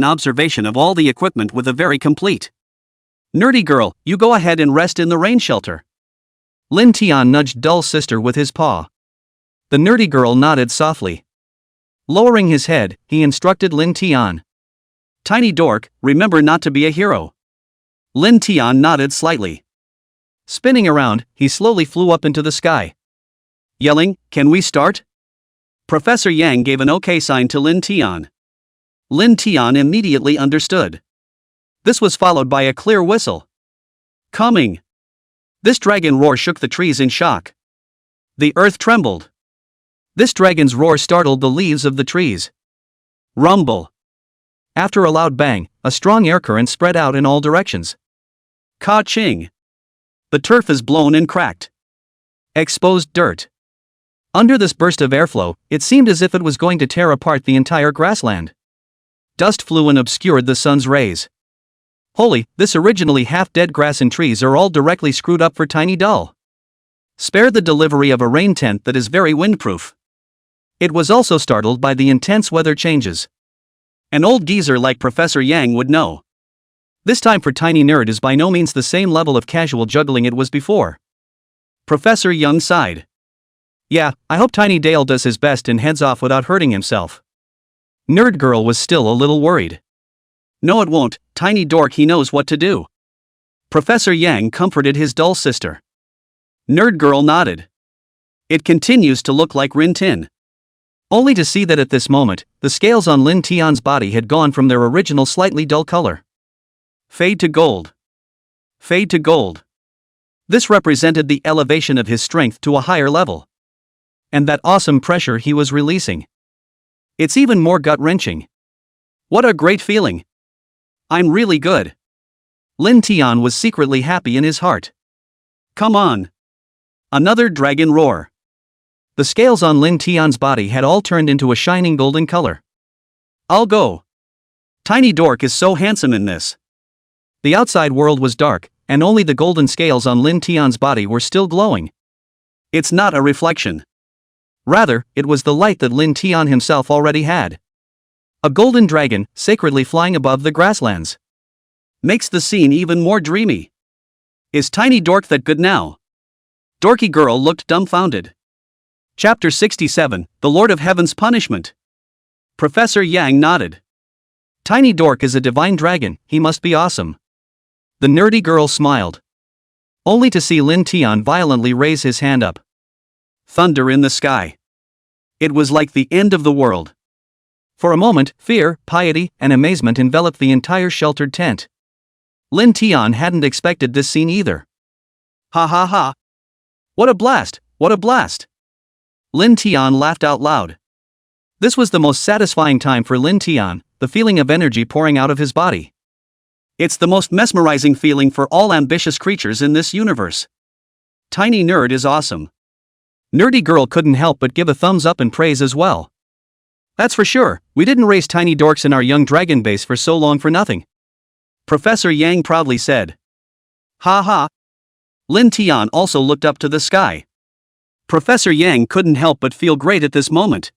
of all the equipment with a very complete. Nerdy girl, you go ahead and rest in the rain shelter. Lin Tian nudged Dull Sister with his paw. The nerdy girl nodded softly. Lowering his head, he instructed Lin Tian. Tiny dork, remember not to be a hero. Lin Tian nodded slightly. Spinning around, he slowly flew up into the sky. Yelling, "Can we start?" Professor Yang gave an okay sign to Lin Tian. Lin Tian immediately understood. This was followed by a clear whistle. Coming. This dragon roar shook the trees in shock. The earth trembled. This dragon's roar startled the leaves of the trees. Rumble. After a loud bang, a strong air current spread out in all directions. Ka-ching. The turf is blown and cracked. Exposed dirt. Under this burst of airflow, it seemed as if it was going to tear apart the entire grassland. Dust flew and obscured the sun's rays. Holy, this originally half-dead grass and trees are all directly screwed up for Tiny Dull. Spare the delivery of a rain tent that is very windproof. It was also startled by the intense weather changes. An old geezer like Professor Yang would know. This time for Tiny Nerd is by no means the same level of casual juggling it was before. Professor Young sighed. Yeah, I hope Tiny Dale does his best and heads off without hurting himself. Nerd Girl was still a little worried. No, it won't, Tiny Dork, he knows what to do. Professor Yang comforted his dull sister. Nerd Girl nodded. It continues to look like Rin Tin. Only to see that at this moment, the scales on Lin Tian's body had gone from their original slightly dull color. Fade to gold. Fade to gold. This represented the elevation of his strength to a higher level. And that awesome pressure he was releasing. It's even more gut-wrenching. What a great feeling. I'm really good. Lin Tian was secretly happy in his heart. Come on. Another dragon roar. The scales on Lin Tian's body had all turned into a shining golden color. I'll go. Tiny Dork is so handsome in this. The outside world was dark, and only the golden scales on Lin Tian's body were still glowing. It's not a reflection. Rather, it was the light that Lin Tian himself already had. A golden dragon, sacredly flying above the grasslands. Makes the scene even more dreamy. Is Tiny Dork that good now? Dorky Girl looked dumbfounded. Chapter 67, The Lord of Heaven's Punishment. Professor Yang nodded. Tiny Dork is a divine dragon, he must be awesome. The nerdy girl smiled. Only to see Lin Tian violently raise his hand up. Thunder in the sky. It was like the end of the world. For a moment, fear, piety, and amazement enveloped the entire sheltered tent. Lin Tian hadn't expected this scene either. Ha ha ha. What a blast, what a blast. Lin Tian laughed out loud. This was the most satisfying time for Lin Tian, the feeling of energy pouring out of his body. It's the most mesmerizing feeling for all ambitious creatures in this universe. Tiny Nerd is awesome. Nerdy Girl couldn't help but give a thumbs up and praise as well. That's for sure, we didn't raise tiny dorks in our young dragon base for so long for nothing. Professor Yang proudly said. Ha ha. Lin Tian also looked up to the sky. Professor Yang couldn't help but feel great at this moment.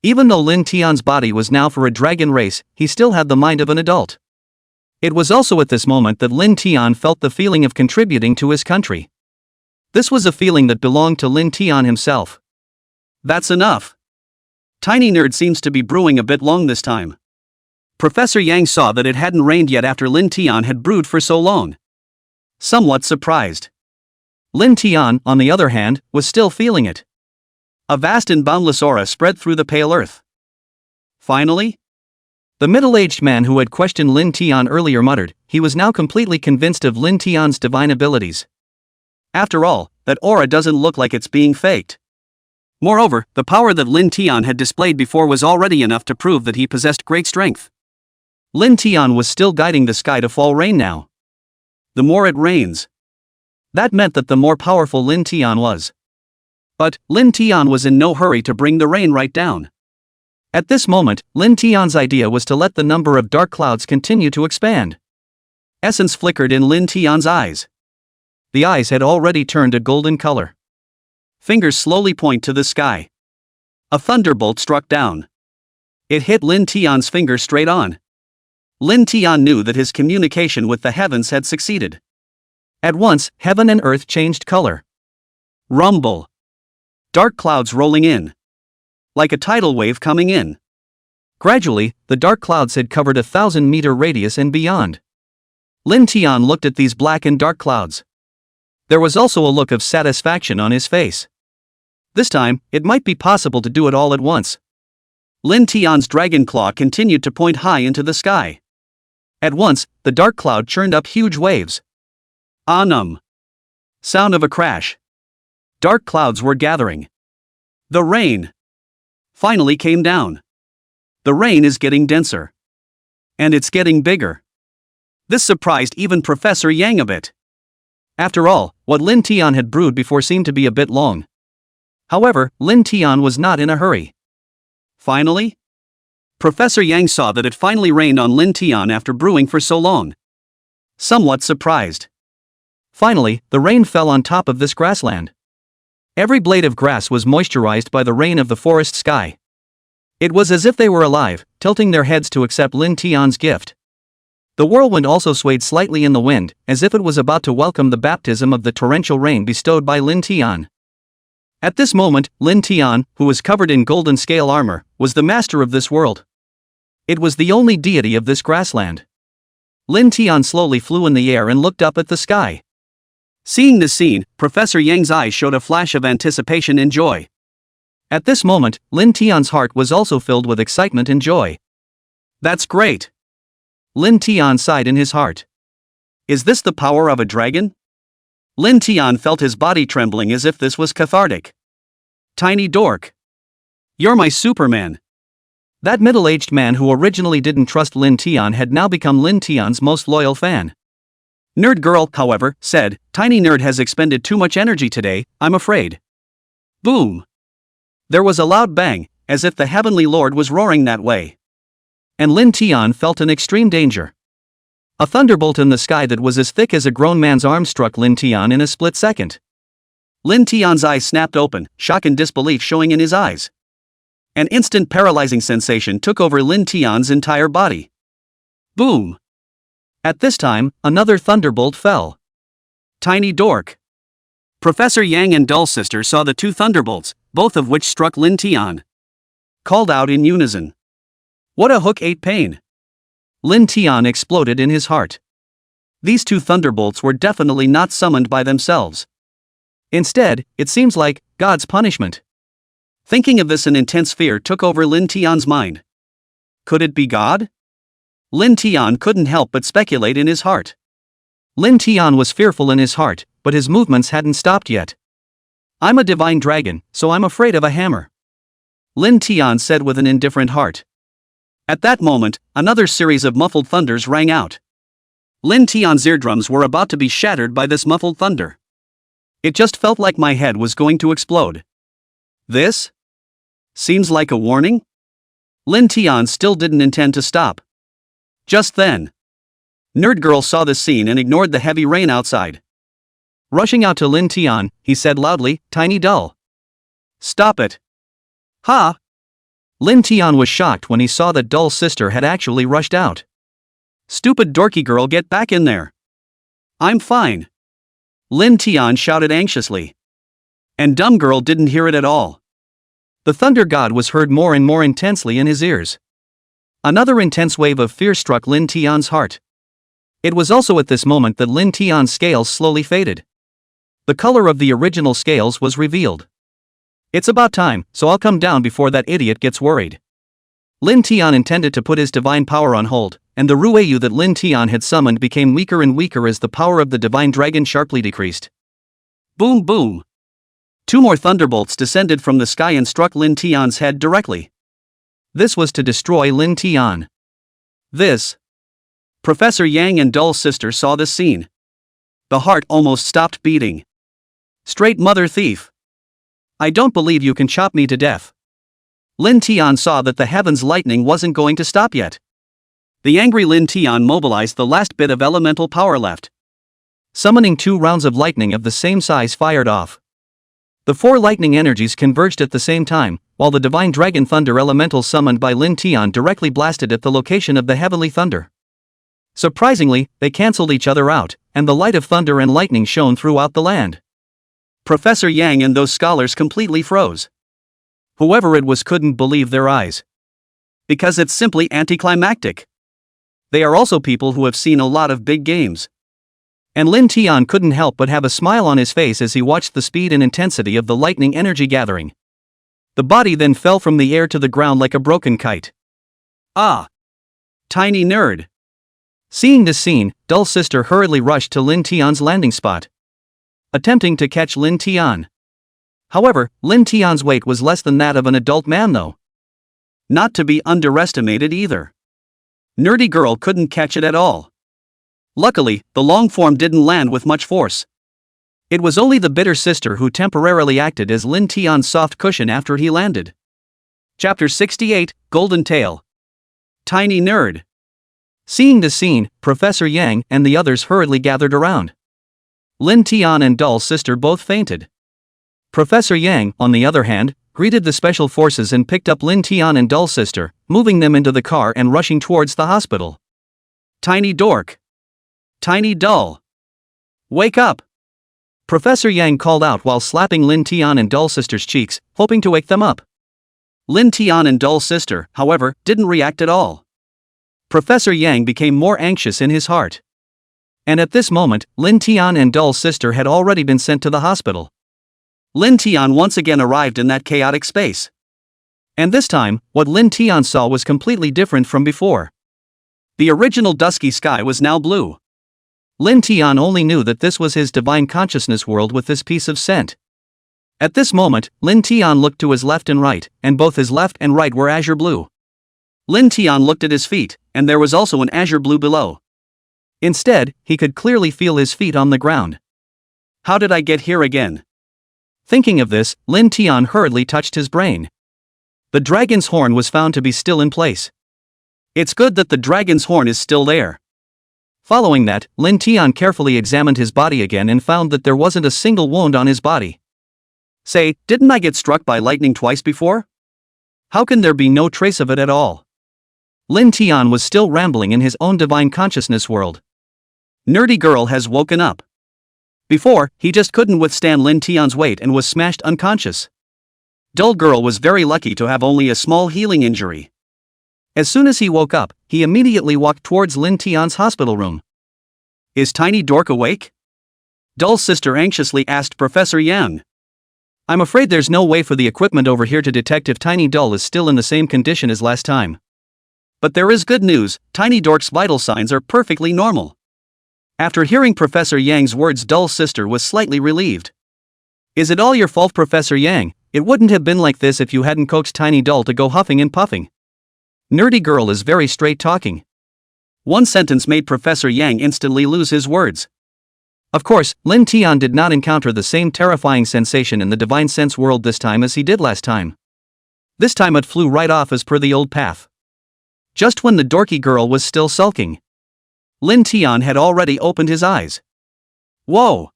Even though Lin Tian's body was now for a dragon race, he still had the mind of an adult. It was also at this moment that Lin Tian felt the feeling of contributing to his country. This was a feeling that belonged to Lin Tian himself. That's enough. Tiny Nerd seems to be brewing a bit long this time. Professor Yang saw that it hadn't rained yet after Lin Tian had brewed for so long. Somewhat surprised. Lin Tian, on the other hand, was still feeling it. A vast and boundless aura spread through the pale earth. Finally? The middle-aged man who had questioned Lin Tian earlier muttered, he was now completely convinced of Lin Tian's divine abilities. After all, that aura doesn't look like it's being faked. Moreover, the power that Lin Tian had displayed before was already enough to prove that he possessed great strength. Lin Tian was still guiding the sky to fall rain now. The more it rains. That meant that the more powerful Lin Tian was. But, Lin Tian was in no hurry to bring the rain right down. At this moment, Lin Tian's idea was to let the number of dark clouds continue to expand. Essence flickered in Lin Tian's eyes. The eyes had already turned a golden color. Fingers slowly point to the sky. A thunderbolt struck down. It hit Lin Tian's finger straight on. Lin Tian knew that his communication with the heavens had succeeded. At once, heaven and earth changed color. Rumble. Dark clouds rolling in. Like a tidal wave coming in. Gradually, the dark clouds had covered 1,000-meter radius and beyond. Lin Tian looked at these black and dark clouds. There was also a look of satisfaction on his face. This time, it might be possible to do it all at once. Lin Tian's dragon claw continued to point high into the sky. At once, the dark cloud churned up huge waves. Anum. Sound of a crash. Dark clouds were gathering. The rain finally came down. The rain is getting denser. And it's getting bigger. This surprised even Professor Yang a bit. After all, what Lin Tian had brewed before seemed to be a bit long. However, Lin Tian was not in a hurry. Finally? Professor Yang saw that it finally rained on Lin Tian after brewing for so long. Somewhat surprised. Finally, the rain fell on top of this grassland. Every blade of grass was moisturized by the rain of the forest sky. It was as if they were alive, tilting their heads to accept Lin Tian's gift. The whirlwind also swayed slightly in the wind, as if it was about to welcome the baptism of the torrential rain bestowed by Lin Tian. At this moment, Lin Tian, who was covered in golden scale armor, was the master of this world. It was the only deity of this grassland. Lin Tian slowly flew in the air and looked up at the sky. Seeing this scene, Professor Yang's eyes showed a flash of anticipation and joy. At this moment, Lin Tian's heart was also filled with excitement and joy. That's great! Lin Tian sighed in his heart. Is this the power of a dragon? Lin Tian felt his body trembling as if this was cathartic. Tiny dork. You're my Superman. That middle-aged man who originally didn't trust Lin Tian had now become Lin Tian's most loyal fan. Nerd girl, however, said, Tiny Nerd has expended too much energy today, I'm afraid. Boom! There was a loud bang, as if the heavenly lord was roaring that way. And Lin Tian felt an extreme danger. A thunderbolt in the sky that was as thick as a grown man's arm struck Lin Tian in a split second. Lin Tian's eyes snapped open, shock and disbelief showing in his eyes. An instant paralyzing sensation took over Lin Tian's entire body. Boom! At this time, another thunderbolt fell. Tiny dork. Professor Yang and Dull Sister saw the two thunderbolts, both of which struck Lin Tian. Called out in unison. What a hook ate pain! Lin Tian exploded in his heart. These two thunderbolts were definitely not summoned by themselves. Instead, it seems like God's punishment. Thinking of this, an intense fear took over Lin Tian's mind. Could it be God? Lin Tian couldn't help but speculate in his heart. Lin Tian was fearful in his heart, but his movements hadn't stopped yet. I'm a divine dragon, so I'm afraid of a hammer. Lin Tian said with an indifferent heart. At that moment, another series of muffled thunders rang out. Lin Tian's eardrums were about to be shattered by this muffled thunder. It just felt like my head was going to explode. This? Seems like a warning? Lin Tian still didn't intend to stop. Just then, Nerd Girl saw this scene and ignored the heavy rain outside. Rushing out to Lin Tian, he said loudly, Tiny Dull. Stop it. Ha! Lin Tian was shocked when he saw that Dull Sister had actually rushed out. Stupid dorky girl, get back in there. I'm fine. Lin Tian shouted anxiously. And dumb girl didn't hear it at all. The thunder god was heard more and more intensely in his ears. Another intense wave of fear struck Lin Tian's heart. It was also at this moment that Lin Tian's scales slowly faded. The color of the original scales was revealed. It's about time, so I'll come down before that idiot gets worried. Lin Tian intended to put his divine power on hold, and the Rueyu that Lin Tian had summoned became weaker and weaker as the power of the divine dragon sharply decreased. Boom boom! Two more thunderbolts descended from the sky and struck Lin Tian's head directly. This was to destroy Lin Tian. This. Professor Yang and Dull Sister saw this scene. The heart almost stopped beating. Straight mother thief. I don't believe you can chop me to death. Lin Tian saw that the heavens' lightning wasn't going to stop yet. The angry Lin Tian mobilized the last bit of elemental power left. Summoning 2 rounds of lightning of the same size fired off. The 4 lightning energies converged at the same time, while the divine dragon thunder elemental summoned by Lin Tian directly blasted at the location of the heavenly thunder. Surprisingly, they cancelled each other out, and the light of thunder and lightning shone throughout the land. Professor Yang and those scholars completely froze. Whoever it was couldn't believe their eyes. Because it's simply anticlimactic. They are also people who have seen a lot of big games. And Lin Tian couldn't help but have a smile on his face as he watched the speed and intensity of the lightning energy gathering. The body then fell from the air to the ground like a broken kite. Ah! Tiny Nerd! Seeing this scene, Dull Sister hurriedly rushed to Lin Tian's landing spot, attempting to catch Lin Tian. However, Lin Tian's weight was less than that of an adult man though. Not to be underestimated either. Nerdy girl couldn't catch it at all. Luckily, the long form didn't land with much force. It was only the bitter sister who temporarily acted as Lin Tian's soft cushion after he landed. Chapter 68, Golden Tail. Tiny Nerd. Seeing the scene, Professor Yang and the others hurriedly gathered around. Lin Tian and Dull Sister both fainted. Professor Yang, on the other hand, greeted the special forces and picked up Lin Tian and Dull's sister, moving them into the car and rushing towards the hospital. Tiny dork. Tiny Dull. Wake up! Professor Yang called out while slapping Lin Tian and Dull's sister's cheeks, hoping to wake them up. Lin Tian and Dull's sister, however, didn't react at all. Professor Yang became more anxious in his heart. And at this moment, Lin Tian and Dull's sister had already been sent to the hospital. Lin Tian once again arrived in that chaotic space. And this time, what Lin Tian saw was completely different from before. The original dusky sky was now blue. Lin Tian only knew that this was his divine consciousness world with this piece of scent. At this moment, Lin Tian looked to his left and right, and both his left and right were azure blue. Lin Tian looked at his feet, and there was also an azure blue below. Instead, he could clearly feel his feet on the ground. How did I get here again? Thinking of this, Lin Tian hurriedly touched his brain. The dragon's horn was found to be still in place. It's good that the dragon's horn is still there. Following that, Lin Tian carefully examined his body again and found that there wasn't a single wound on his body. Say, didn't I get struck by lightning twice before? How can there be no trace of it at all? Lin Tian was still rambling in his own divine consciousness world. Nerdy girl has woken up. Before, he just couldn't withstand Lin Tian's weight and was smashed unconscious. Dull girl was very lucky to have only a small healing injury. As soon as he woke up, he immediately walked towards Lin Tian's hospital room. Is Tiny Dork awake? Dull's sister anxiously asked Professor Yang. I'm afraid there's no way for the equipment over here to detect if Tiny Dull is still in the same condition as last time. But there is good news, Tiny Dork's vital signs are perfectly normal. After hearing Professor Yang's words, Dull's sister was slightly relieved. Is it all your fault, Professor Yang? It wouldn't have been like this if you hadn't coaxed Tiny Dull to go huffing and puffing. Nerdy girl is very straight talking. One sentence made Professor Yang instantly lose his words. Of course, Lin Tian did not encounter the same terrifying sensation in the divine sense world this time as he did last time. This time it flew right off as per the old path. Just when the dorky girl was still sulking, Lin Tian had already opened his eyes. Whoa!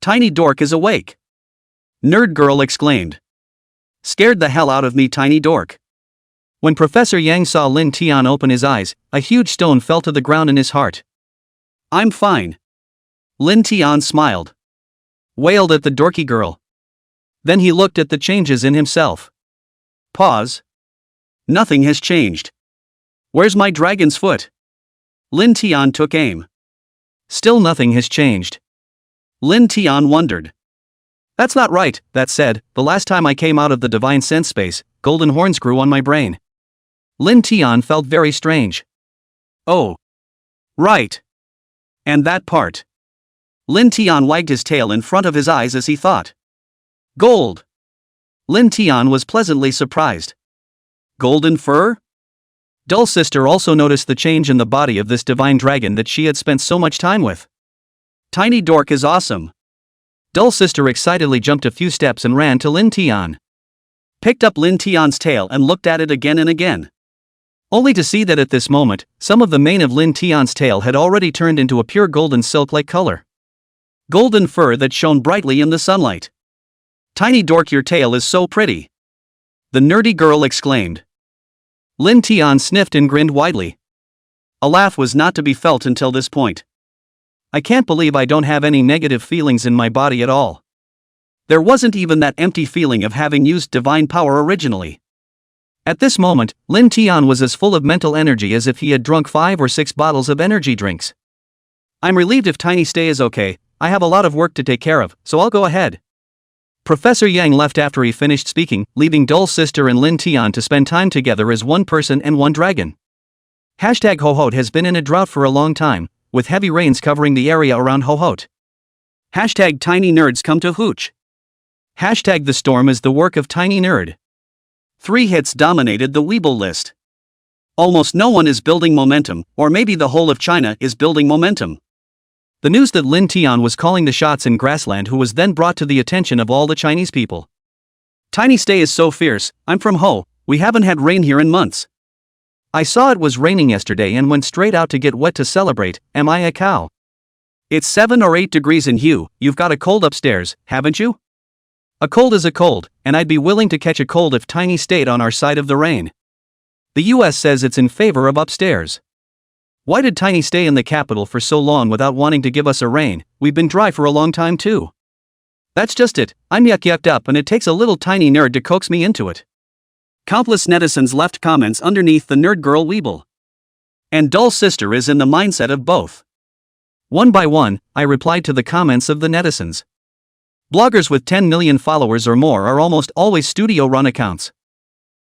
Tiny Dork is awake! Nerd girl exclaimed. Scared the hell out of me, Tiny Dork. When Professor Yang saw Lin Tian open his eyes, a huge stone fell to the ground in his heart. I'm fine. Lin Tian smiled. Wailed at the dorky girl. Then he looked at the changes in himself. Pause. Nothing has changed. Where's my dragon's foot? Lin Tian took aim. Still nothing has changed. Lin Tian wondered. That's not right, that said, the last time I came out of the divine sense space, golden horns grew on my brain. Lin Tian felt very strange. Oh. Right. And that part. Lin Tian wagged his tail in front of his eyes as he thought. Gold. Lin Tian was pleasantly surprised. Golden fur? Dull's sister also noticed the change in the body of this divine dragon that she had spent so much time with. Tiny Dork is awesome. Dull's sister excitedly jumped a few steps and ran to Lin Tian. Picked up Lin Tian's tail and looked at it again and again. Only to see that at this moment, some of the mane of Lin Tian's tail had already turned into a pure golden silk-like color. Golden fur that shone brightly in the sunlight. Tiny Dork, your tail is so pretty. The nerdy girl exclaimed. Lin Tian sniffed and grinned widely. A laugh was not to be felt until this point. I can't believe I don't have any negative feelings in my body at all. There wasn't even that empty feeling of having used divine power originally. At this moment, Lin Tian was as full of mental energy as if he had drunk 5 or 6 bottles of energy drinks. I'm relieved if Tiny Stay is okay. I have a lot of work to take care of, so I'll go ahead. Professor Yang left after he finished speaking, leaving Dull's sister and Lin Tian to spend time together as one person and one dragon. #Hohot has been in a drought for a long time, with heavy rains covering the area around Hohot. #Tiny Nerds come to Hooch. #The storm is the work of Tiny Nerd. 3 hits dominated the Weeble list. Almost no one is building momentum, or maybe the whole of China is building momentum. The news that Lin Tian was calling the shots in Grassland who was then brought to the attention of all the Chinese people. Tiny Stay is so fierce, I'm from Ho, we haven't had rain here in months. I saw it was raining yesterday and went straight out to get wet to celebrate, am I a cow? It's 7 or 8 degrees in Hue, you've got a cold upstairs, haven't you? A cold is a cold, and I'd be willing to catch a cold if Tiny stayed on our side of the rain. The US says it's in favor of upstairs. Why did Tiny stay in the capital for so long without wanting to give us a rain? We've been dry for a long time too. That's just it, I'm yucked up and it takes a little tiny nerd to coax me into it. Countless netizens left comments underneath the nerd girl weeble. And Dull Sister is in the mindset of both. One by one, I replied to the comments of the netizens. Bloggers with 10 million followers or more are almost always studio-run accounts.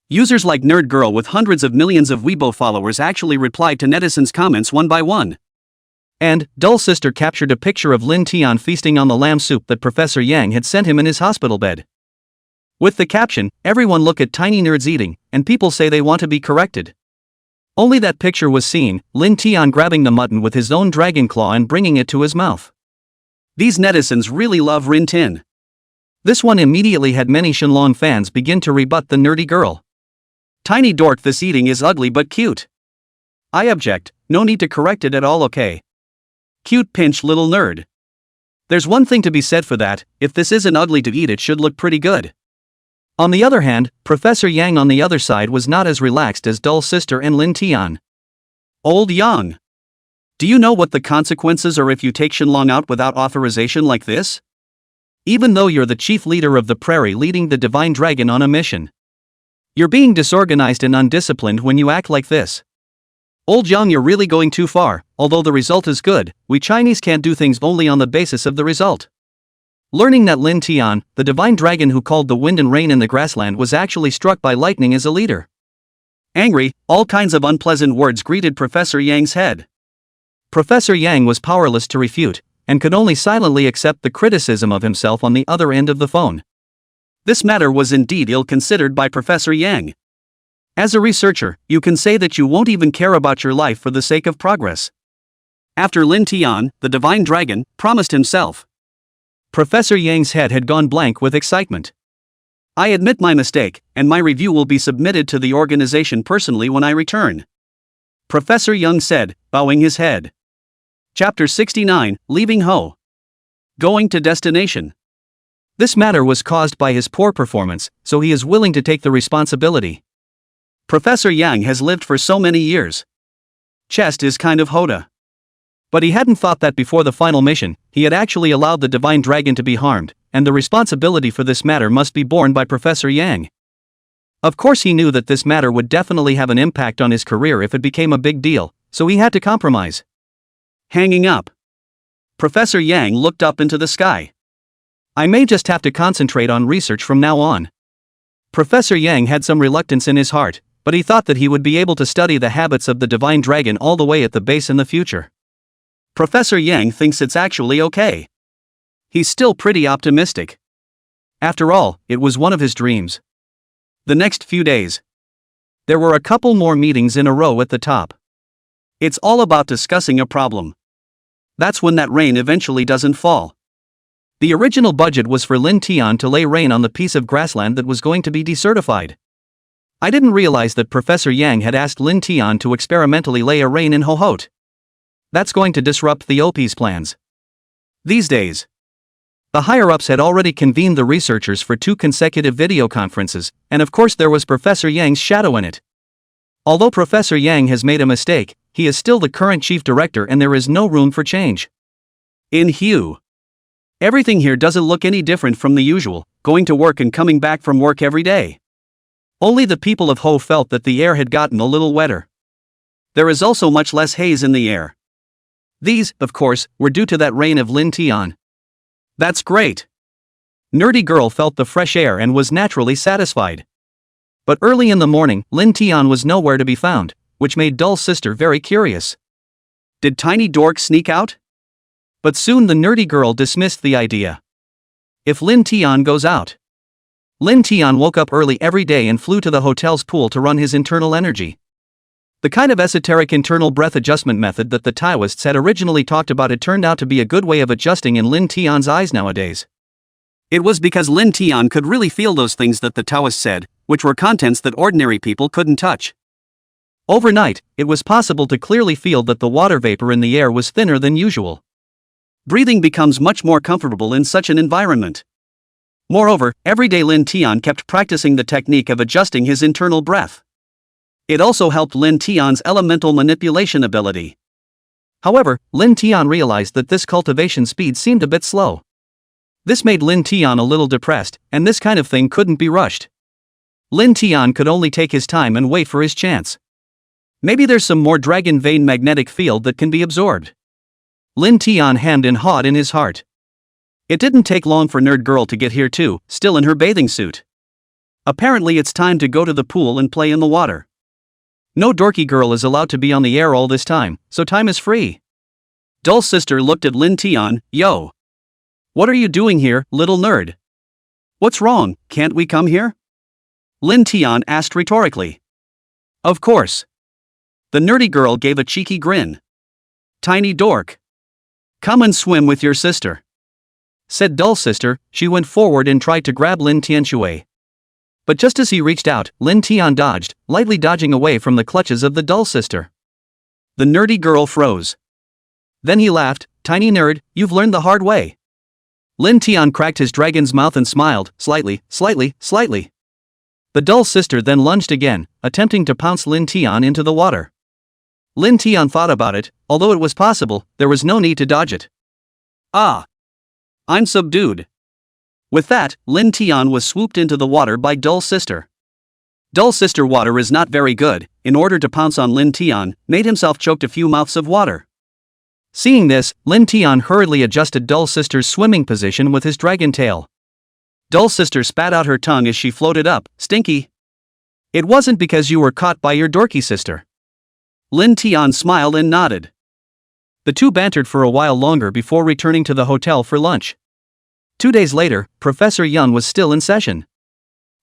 Users like Nerd Girl with hundreds of millions of Weibo followers actually replied to netizens' comments one by one. And Dull Sister captured a picture of Lin Tian feasting on the lamb soup that Professor Yang had sent him in his hospital bed. With the caption, "Everyone look at tiny nerds eating," and people say they want to be corrected. Only that picture was seen, Lin Tian grabbing the mutton with his own dragon claw and bringing it to his mouth. These netizens really love Rin Tin. This one immediately had many Shenlong fans begin to rebut the nerdy girl. Tiny dork, this eating is ugly but cute. I object, no need to correct it at all, okay? Cute pinch little nerd. There's one thing to be said for that, if this isn't ugly to eat it should look pretty good. On the other hand, Professor Yang on the other side was not as relaxed as Dull Sister and Lin Tian. Old Yang. Do you know what the consequences are if you take Shenlong out without authorization like this? Even though you're the chief leader of the prairie leading the divine dragon on a mission. You're being disorganized and undisciplined when you act like this. Old Yang, you're really going too far. Although the result is good, we Chinese can't do things only on the basis of the result. Learning that Lin Tian, the divine dragon who called the wind and rain in the grassland, was actually struck by lightning as a leader. Angry, all kinds of unpleasant words greeted Professor Yang's head. Professor Yang was powerless to refute, and could only silently accept the criticism of himself on the other end of the phone. This matter was indeed ill-considered by Professor Yang. As a researcher, you can say that you won't even care about your life for the sake of progress. After Lin Tian, the divine dragon, promised himself. Professor Yang's head had gone blank with excitement. I admit my mistake, and my review will be submitted to the organization personally when I return. Professor Yang said, bowing his head. Chapter 69, Leaving Ho. Going to destination. This matter was caused by his poor performance, so he is willing to take the responsibility. Professor Yang has lived for so many years. Chest is kind of Hoda. But he hadn't thought that before the final mission, he had actually allowed the divine dragon to be harmed, and the responsibility for this matter must be borne by Professor Yang. Of course he knew that this matter would definitely have an impact on his career if it became a big deal, so he had to compromise. Hanging up. Professor Yang looked up into the sky. I may just have to concentrate on research from now on. Professor Yang had some reluctance in his heart, but he thought that he would be able to study the habits of the divine dragon all the way at the base in the future. Professor Yang thinks it's actually okay. He's still pretty optimistic. After all, it was one of his dreams. The next few days. There were a couple more meetings in a row at the top. It's all about discussing a problem. That's when that rain eventually doesn't fall. The original budget was for Lin Tian to lay rain on the piece of grassland that was going to be desertified. I didn't realize that Professor Yang had asked Lin Tian to experimentally lay a rain in Hohot. That's going to disrupt the OP's plans. These days, the higher-ups had already convened the researchers for 2 consecutive video conferences, and of course there was Professor Yang's shadow in it. Although Professor Yang has made a mistake, he is still the current chief director and there is no room for change. In Hue. Everything here doesn't look any different from the usual, going to work and coming back from work every day. Only the people of Ho felt that the air had gotten a little wetter. There is also much less haze in the air. These, of course, were due to that rain of Lin Tian. That's great. Nerdy girl felt the fresh air and was naturally satisfied. But early in the morning, Lin Tian was nowhere to be found, which made Dull Sister very curious. Did Tiny Dork sneak out? But soon the nerdy girl dismissed the idea. If Lin Tian goes out. Lin Tian woke up early every day and flew to the hotel's pool to run his internal energy. The kind of esoteric internal breath adjustment method that the Taoists had originally talked about had turned out to be a good way of adjusting in Lin Tian's eyes nowadays. It was because Lin Tian could really feel those things that the Taoists said, which were contents that ordinary people couldn't touch. Overnight, it was possible to clearly feel that the water vapor in the air was thinner than usual. Breathing becomes much more comfortable in such an environment. Moreover, every day Lin Tian kept practicing the technique of adjusting his internal breath. It also helped Lin Tian's elemental manipulation ability. However, Lin Tian realized that this cultivation speed seemed a bit slow. This made Lin Tian a little depressed, and this kind of thing couldn't be rushed. Lin Tian could only take his time and wait for his chance. Maybe there's some more dragon vein magnetic field that can be absorbed. Lin Tian hemmed and hawed in his heart. It didn't take long for Nerd Girl to get here too, still in her bathing suit. Apparently it's time to go to the pool and play in the water. No dorky girl is allowed to be on the air all this time, so time is free. Dull sister looked at Lin Tian. Yo! What are you doing here, little nerd? What's wrong, can't we come here? Lin Tian asked rhetorically. Of course. The nerdy girl gave a cheeky grin. Tiny dork. Come and swim with your sister. Said Dull sister. She went forward and tried to grab Lin Tianshui. But just as he reached out, Lin Tian dodged, lightly dodging away from the clutches of the Dull sister. The nerdy girl froze. Then he laughed. Tiny nerd, you've learned the hard way. Lin Tian cracked his dragon's mouth and smiled, slightly. The Dull sister then lunged again, attempting to pounce Lin Tian into the water. Lin Tian thought about it. Although it was possible, there was no need to dodge it. Ah! I'm subdued. With that, Lin Tian was swooped into the water by Dull sister. Dull sister water is not very good. In order to pounce on Lin Tian, made himself choked a few mouths of water. Seeing this, Lin Tian hurriedly adjusted Dull sister's swimming position with his dragon tail. Dull sister spat out her tongue as she floated up. Stinky. It wasn't because you were caught by your dorky sister. Lin Tian smiled and nodded. The two bantered for a while longer before returning to the hotel for lunch. 2 days later, Professor Yun was still in session.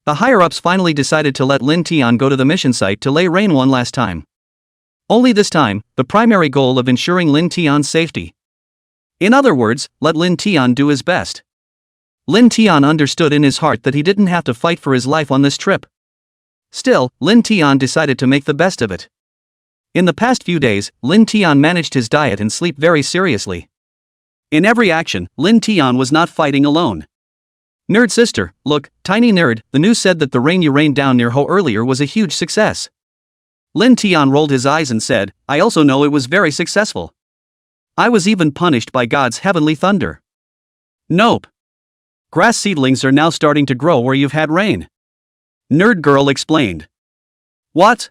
The higher-ups finally decided to let Lin Tian go to the mission site to lay rain one last time. Only this time, the primary goal of ensuring Lin Tian's safety. In other words, let Lin Tian do his best. Lin Tian understood in his heart that he didn't have to fight for his life on this trip. Still, Lin Tian decided to make the best of it. In the past few days, Lin Tian managed his diet and sleep very seriously. In every action, Lin Tian was not fighting alone. Nerd sister, look, tiny nerd, the news said that the rain you rained down near Ho earlier was a huge success. Lin Tian rolled his eyes and said, I also know it was very successful. I was even punished by God's heavenly thunder. Nope. Grass seedlings are now starting to grow where you've had rain. Nerd girl explained. What?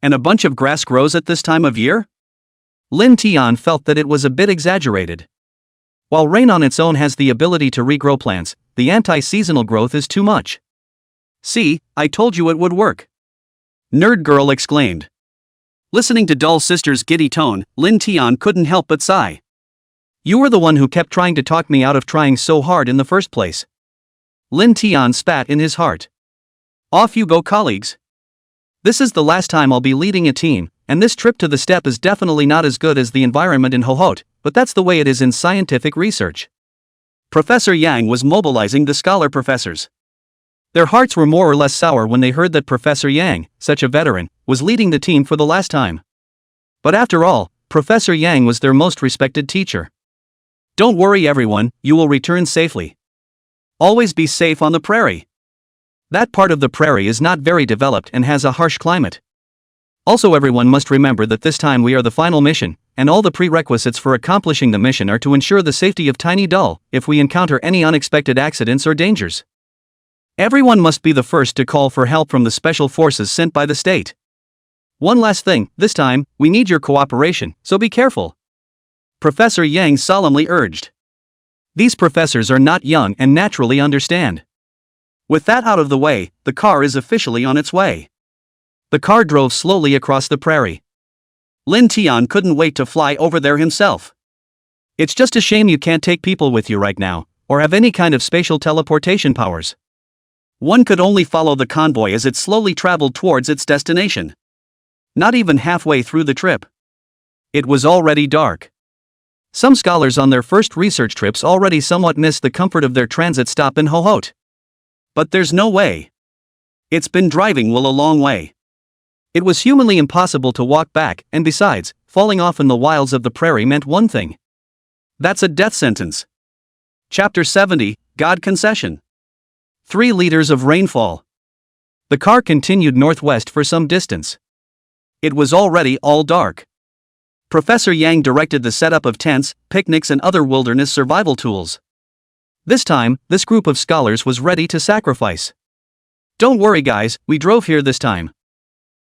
And a bunch of grass grows at this time of year? Lin Tian felt that it was a bit exaggerated. While rain on its own has the ability to regrow plants, the anti-seasonal growth is too much. See, I told you it would work. Nerd girl exclaimed. Listening to Dull sister's giddy tone, Lin Tian couldn't help but sigh. You were the one who kept trying to talk me out of trying so hard in the first place. Lin Tian spat in his heart. Off you go, colleagues. This is the last time I'll be leading a team, and this trip to the steppe is definitely not as good as the environment in Hohot, but that's the way it is in scientific research. Professor Yang was mobilizing the scholar professors. Their hearts were more or less sour when they heard that Professor Yang, such a veteran, was leading the team for the last time. But after all, Professor Yang was their most respected teacher. Don't worry everyone, you will return safely. Always be safe on the prairie. That part of the prairie is not very developed and has a harsh climate. Also everyone must remember that this time we are the final mission, and all the prerequisites for accomplishing the mission are to ensure the safety of Tiny Doll if we encounter any unexpected accidents or dangers. Everyone must be the first to call for help from the special forces sent by the state. One last thing, this time, we need your cooperation, so be careful. Professor Yang solemnly urged. These professors are not young and naturally understand. With that out of the way, the car is officially on its way. The car drove slowly across the prairie. Lin Tian couldn't wait to fly over there himself. It's just a shame you can't take people with you right now, or have any kind of spatial teleportation powers. One could only follow the convoy as it slowly traveled towards its destination. Not even halfway through the trip. It was already dark. Some scholars on their first research trips already somewhat missed the comfort of their transit stop in Hohot. But there's no way. It's been driving well a long way. It was humanly impossible to walk back, and besides, falling off in the wilds of the prairie meant one thing. That's a death sentence. Chapter 70, God Concession. 3 liters of rainfall. The car continued northwest for some distance. It was already all dark. Professor Yang directed the setup of tents, picnics and other wilderness survival tools. This time, this group of scholars was ready to sacrifice. Don't worry guys, we drove here this time.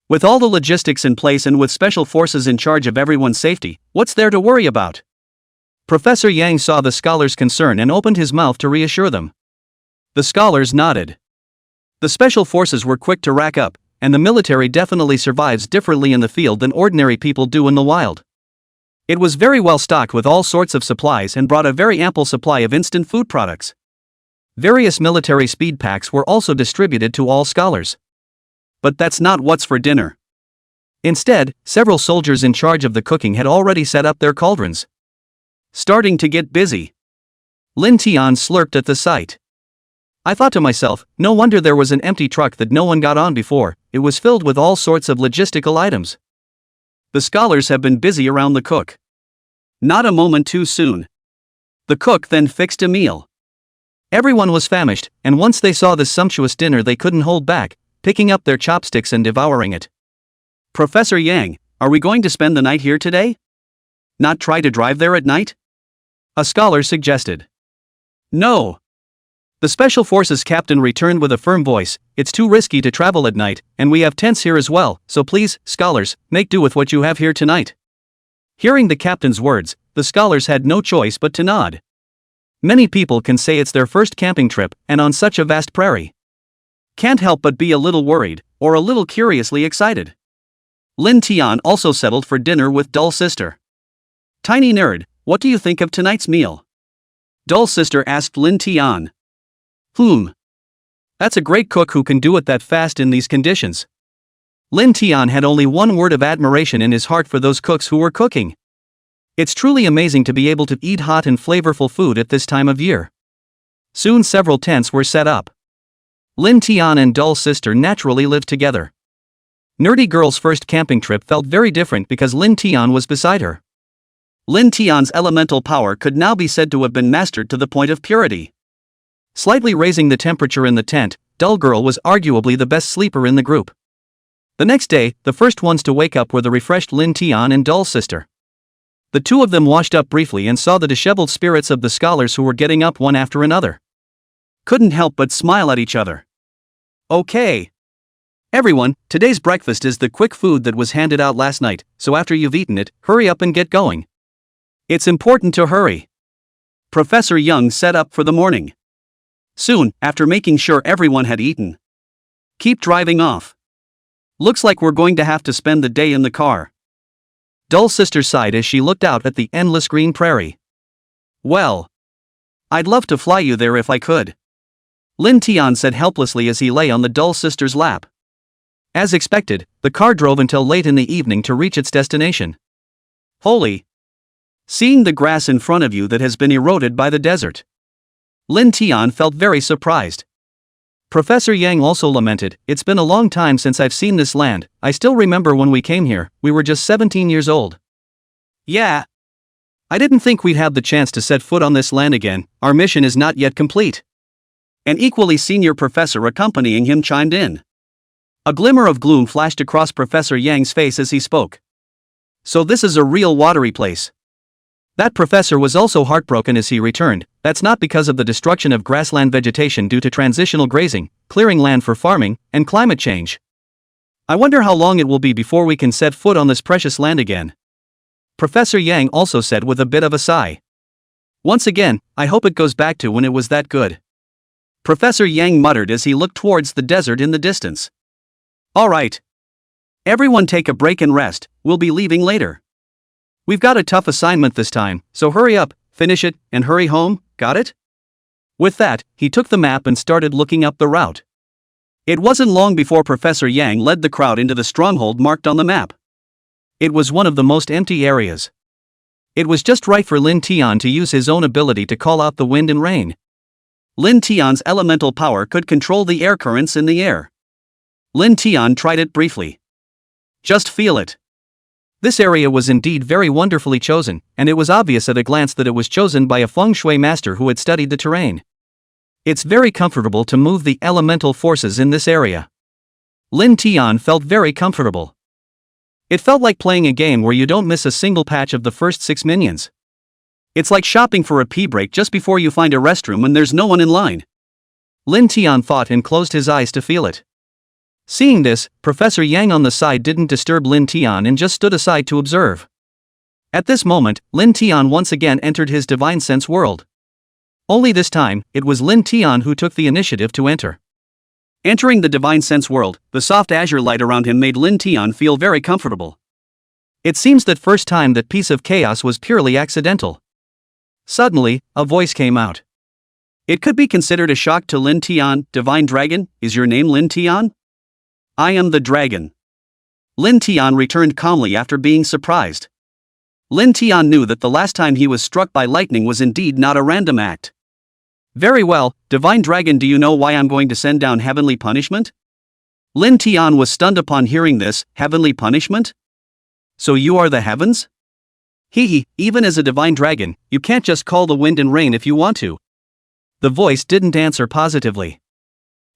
With all the logistics in place and with special forces in charge of everyone's safety, what's there to worry about? Professor Yang saw the scholars' concern and opened his mouth to reassure them. The scholars nodded. The special forces were quick to rack up, and the military definitely survives differently in the field than ordinary people do in the wild. It was very well stocked with all sorts of supplies and brought a very ample supply of instant food products. Various military speed packs were also distributed to all scholars. But that's not what's for dinner. Instead, several soldiers in charge of the cooking had already set up their cauldrons. Starting to get busy. Lin Tian slurped at the sight. I thought to myself, no wonder there was an empty truck that no one got on before, it was filled with all sorts of logistical items. The scholars have been busy around the cook. Not a moment too soon. The cook then fixed a meal. Everyone was famished, and once they saw this sumptuous dinner they couldn't hold back, picking up their chopsticks and devouring it. Professor Yang, are we going to spend the night here today? Not try to drive there at night? A scholar suggested. No. The Special Forces captain returned with a firm voice, it's too risky to travel at night, and we have tents here as well, so please, scholars, make do with what you have here tonight. Hearing the captain's words, the scholars had no choice but to nod. Many people can say it's their first camping trip, and on such a vast prairie. Can't help but be a little worried, or a little curiously excited. Lin Tian also settled for dinner with Dull Sister. Tiny nerd, what do you think of tonight's meal? Dull Sister asked Lin Tian. That's a great cook who can do it that fast in these conditions. Lin Tian had only one word of admiration in his heart for those cooks who were cooking. It's truly amazing to be able to eat hot and flavorful food at this time of year. Soon several tents were set up. Lin Tian and Dull Sister naturally lived together. Nerdy Girl's first camping trip felt very different because Lin Tian was beside her. Lin Tian's elemental power could now be said to have been mastered to the point of purity. Slightly raising the temperature in the tent, Dull Girl was arguably the best sleeper in the group. The next day, the first ones to wake up were the refreshed Lin Tian and Dull Sister. The two of them washed up briefly and saw the disheveled spirits of the scholars who were getting up one after another. Couldn't help but smile at each other. Okay. Everyone, today's breakfast is the quick food that was handed out last night, so after you've eaten it, hurry up and get going. It's important to hurry. Professor Young set up for the morning. Soon, after making sure everyone had eaten. Keep driving off. Looks like we're going to have to spend the day in the car. Dull Sister sighed as she looked out at the endless green prairie. Well, I'd love to fly you there if I could. Lin Tian said helplessly as he lay on the Dull Sister's lap. As expected, the car drove until late in the evening to reach its destination. Holy! Seeing the grass in front of you that has been eroded by the desert. Lin Tian felt very surprised. Professor Yang also lamented, it's been a long time since I've seen this land, I still remember when we came here, we were just 17 years old. Yeah. I didn't think we'd have the chance to set foot on this land again, our mission is not yet complete. An equally senior professor accompanying him chimed in. A glimmer of gloom flashed across Professor Yang's face as he spoke. So this is a real watery place. That professor was also heartbroken as he returned, that's not because of the destruction of grassland vegetation due to transitional grazing, clearing land for farming, and climate change. I wonder how long it will be before we can set foot on this precious land again. Professor Yang also said with a bit of a sigh. Once again, I hope it goes back to when it was that good. Professor Yang muttered as he looked towards the desert in the distance. Alright. Everyone take a break and rest, we'll be leaving later. We've got a tough assignment this time, so hurry up, finish it, and hurry home, got it? With that, he took the map and started looking up the route. It wasn't long before Professor Yang led the crowd into the stronghold marked on the map. It was one of the most empty areas. It was just right for Lin Tian to use his own ability to call out the wind and rain. Lin Tian's elemental power could control the air currents in the air. Lin Tian tried it briefly. Just feel it. This area was indeed very wonderfully chosen, and it was obvious at a glance that it was chosen by a feng shui master who had studied the terrain. It's very comfortable to move the elemental forces in this area. Lin Tian felt very comfortable. It felt like playing a game where you don't miss a single patch of the first 6 minions. It's like shopping for a pee break just before you find a restroom when there's no one in line. Lin Tian thought and closed his eyes to feel it. Seeing this, Professor Yang on the side didn't disturb Lin Tian and just stood aside to observe. At this moment, Lin Tian once again entered his divine sense world. Only this time, it was Lin Tian who took the initiative to enter. Entering the divine sense world, the soft azure light around him made Lin Tian feel very comfortable. It seems that first time that piece of chaos was purely accidental. Suddenly, a voice came out. It could be considered a shock to Lin Tian. Divine Dragon, is your name Lin Tian? I am the dragon. Lin Tian returned calmly after being surprised. Lin Tian knew that the last time he was struck by lightning was indeed not a random act. Very well, Divine Dragon, do you know why I'm going to send down heavenly punishment? Lin Tian was stunned upon hearing this. Heavenly punishment? So you are the heavens? Hee, even as a divine dragon, you can't just call the wind and rain if you want to. The voice didn't answer positively.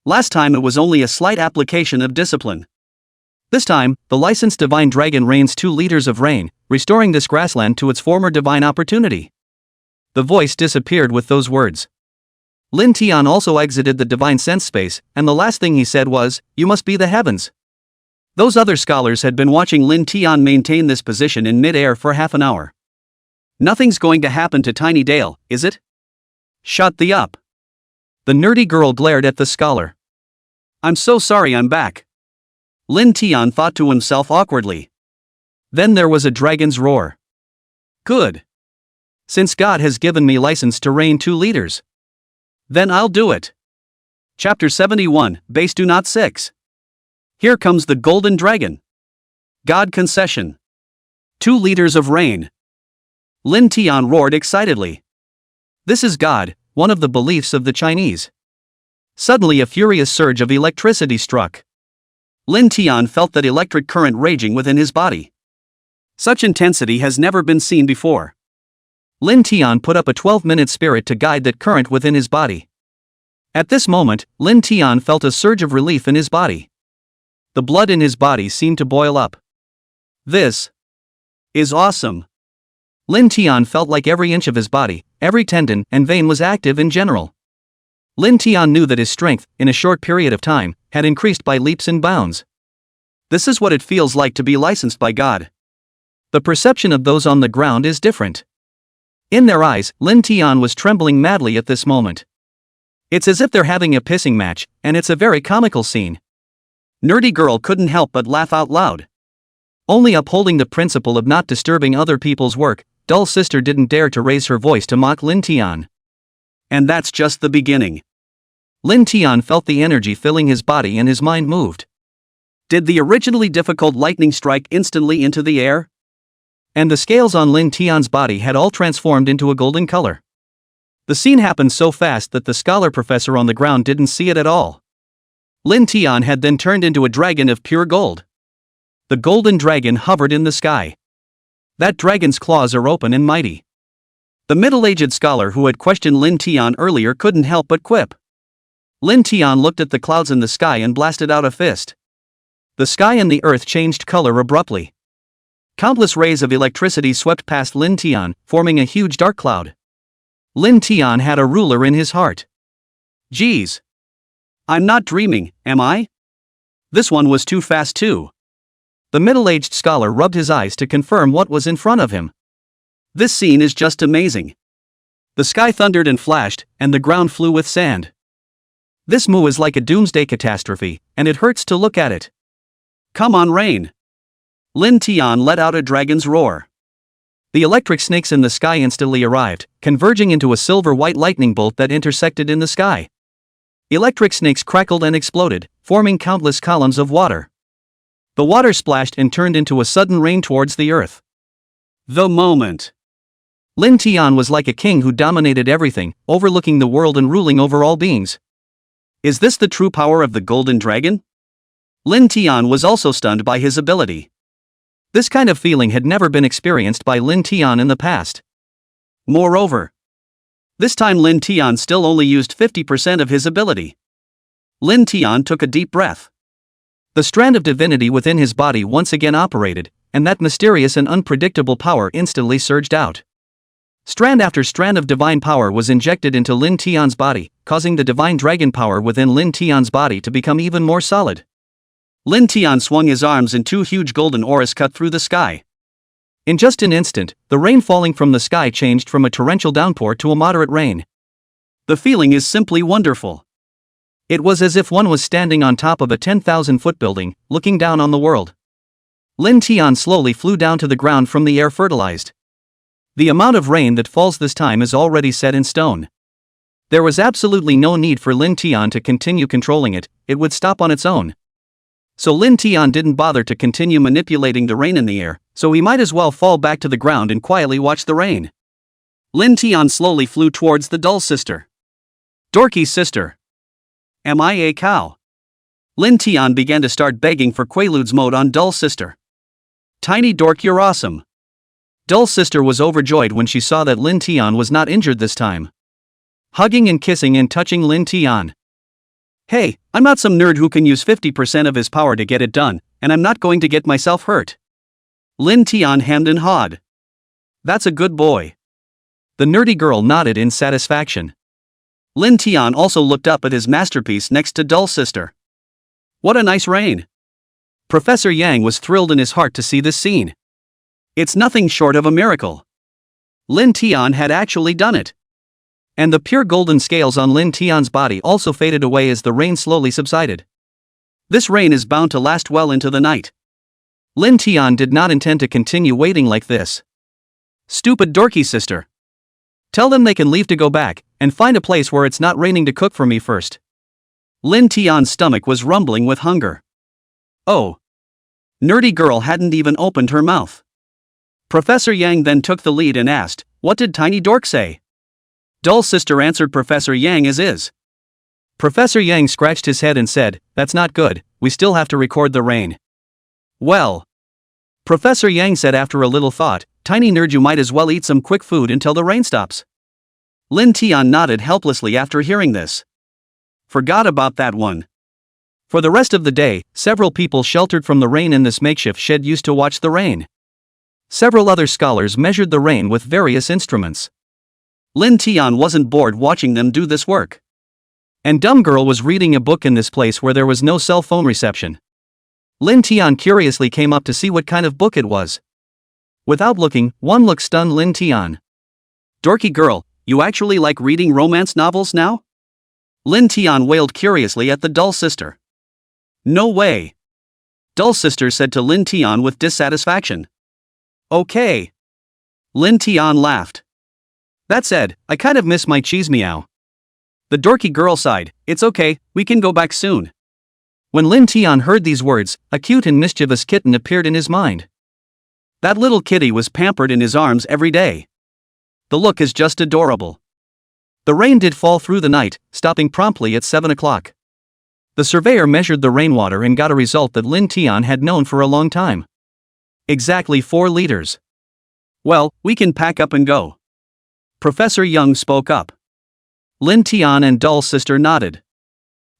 Last time it was only a slight application of discipline. This time, the licensed divine dragon rains 2 liters of rain, restoring this grassland to its former divine opportunity. The voice disappeared with those words. Lin Tian also exited the divine sense space, and the last thing he said was, "You must be the heavens." Those other scholars had been watching Lin Tian maintain this position in mid-air for half an hour. Nothing's going to happen to Tiny Dale, is it? Shut the up. The nerdy girl glared at the scholar. I'm so sorry I'm back. Lin Tian thought to himself awkwardly. Then there was a dragon's roar. Good. Since God has given me license to rain 2 liters. Then I'll do it. Chapter 71, Base Do Not 6. Here comes the golden dragon. God concession. 2 liters of rain. Lin Tian roared excitedly. This is God, one of the beliefs of the Chinese. Suddenly a furious surge of electricity struck. Lin Tian felt that electric current raging within his body. Such intensity has never been seen before. Lin Tian put up a 12-minute spirit to guide that current within his body. At this moment, Lin Tian felt a surge of relief in his body. The blood in his body seemed to boil up. This is awesome. Lin Tian felt like every inch of his body, every tendon and vein was active in general. Lin Tian knew that his strength, in a short period of time, had increased by leaps and bounds. This is what it feels like to be licensed by God. The perception of those on the ground is different. In their eyes, Lin Tian was trembling madly at this moment. It's as if they're having a pissing match, and it's a very comical scene. Nerdy girl couldn't help but laugh out loud. Only upholding the principle of not disturbing other people's work, dull sister didn't dare to raise her voice to mock Lin Tian. And that's just the beginning. Lin Tian felt the energy filling his body and his mind moved. Did the originally difficult lightning strike instantly into the air? And the scales on Lin Tian's body had all transformed into a golden color. The scene happened so fast that the scholar professor on the ground didn't see it at all. Lin Tian had then turned into a dragon of pure gold. The golden dragon hovered in the sky. That dragon's claws are open and mighty. The middle-aged scholar who had questioned Lin Tian earlier couldn't help but quip. Lin Tian looked at the clouds in the sky and blasted out a fist. The sky and the earth changed color abruptly. Countless rays of electricity swept past Lin Tian, forming a huge dark cloud. Lin Tian had a ruler in his heart. Geez. I'm not dreaming, am I? This one was too fast too. The middle-aged scholar rubbed his eyes to confirm what was in front of him. This scene is just amazing. The sky thundered and flashed, and the ground flew with sand. This moo is like a doomsday catastrophe, and it hurts to look at it. Come on, rain. Lin Tian let out a dragon's roar. The electric snakes in the sky instantly arrived, converging into a silver-white lightning bolt that intersected in the sky. Electric snakes crackled and exploded, forming countless columns of water. The water splashed and turned into a sudden rain towards the earth. The moment. Lin Tian was like a king who dominated everything, overlooking the world and ruling over all beings. Is this the true power of the golden dragon? Lin Tian was also stunned by his ability. This kind of feeling had never been experienced by Lin Tian in the past. Moreover, This time Lin Tian still only used 50% of his ability. Lin Tian took a deep breath. The strand of divinity within his body once again operated, and that mysterious and unpredictable power instantly surged out. Strand after strand of divine power was injected into Lin Tian's body, causing the divine dragon power within Lin Tian's body to become even more solid. Lin Tian swung his arms and two huge golden auras cut through the sky. In just an instant, the rain falling from the sky changed from a torrential downpour to a moderate rain. The feeling is simply wonderful. It was as if one was standing on top of a 10,000-foot building, looking down on the world. Lin Tian slowly flew down to the ground from the air fertilized. The amount of rain that falls this time is already set in stone. There was absolutely no need for Lin Tian to continue controlling it, it would stop on its own. So Lin Tian didn't bother to continue manipulating the rain in the air, so he might as well fall back to the ground and quietly watch the rain. Lin Tian slowly flew towards the doll sister. Dorky's sister. Am I a cow? Lin Tian began to start begging for Quaaludes mode on doll sister. Tiny dork, you're awesome. Doll sister was overjoyed when she saw that Lin Tian was not injured this time. Hugging and kissing and touching Lin Tian. Hey, I'm not some nerd who can use 50% of his power to get it done, and I'm not going to get myself hurt. Lin Tian hemmed and hawed. That's a good boy. The nerdy girl nodded in satisfaction. Lin Tian also looked up at his masterpiece next to doll sister. What a nice rain. Professor Yang was thrilled in his heart to see this scene. It's nothing short of a miracle. Lin Tian had actually done it. And the pure golden scales on Lin Tian's body also faded away as the rain slowly subsided. This rain is bound to last well into the night. Lin Tian did not intend to continue waiting like this. Stupid dorky sister. Tell them they can leave to go back, and find a place where it's not raining to cook for me first. Lin Tian's stomach was rumbling with hunger. Oh. Nerdy girl hadn't even opened her mouth. Professor Yang then took the lead and asked, what did Tiny Dork say? Doll sister answered Professor Yang as is. Professor Yang scratched his head and said, that's not good, we still have to record the rain. Well. Professor Yang said after a little thought, Tiny nerd, you might as well eat some quick food until the rain stops. Lin Tian nodded helplessly after hearing this. Forgot about that one. For the rest of the day, several people sheltered from the rain in this makeshift shed used to watch the rain. Several other scholars measured the rain with various instruments. Lin Tian wasn't bored watching them do this work. And dumb girl was reading a book in this place where there was no cell phone reception. Lin Tian curiously came up to see what kind of book it was. Without looking, one look stunned Lin Tian. Dorky girl, you actually like reading romance novels now? Lin Tian wailed curiously at the doll sister. No way. Doll sister said to Lin Tian with dissatisfaction. Okay. Lin Tian laughed. That said, I kind of miss my cheese meow. The dorky girl sighed, it's okay, we can go back soon. When Lin Tian heard these words, a cute and mischievous kitten appeared in his mind. That little kitty was pampered in his arms every day. The look is just adorable. The rain did fall through the night, stopping promptly at 7 o'clock. The surveyor measured the rainwater and got a result that Lin Tian had known for a long time. Exactly 4 liters. Well, we can pack up and go. Professor Young spoke up. Lin Tian and doll sister nodded.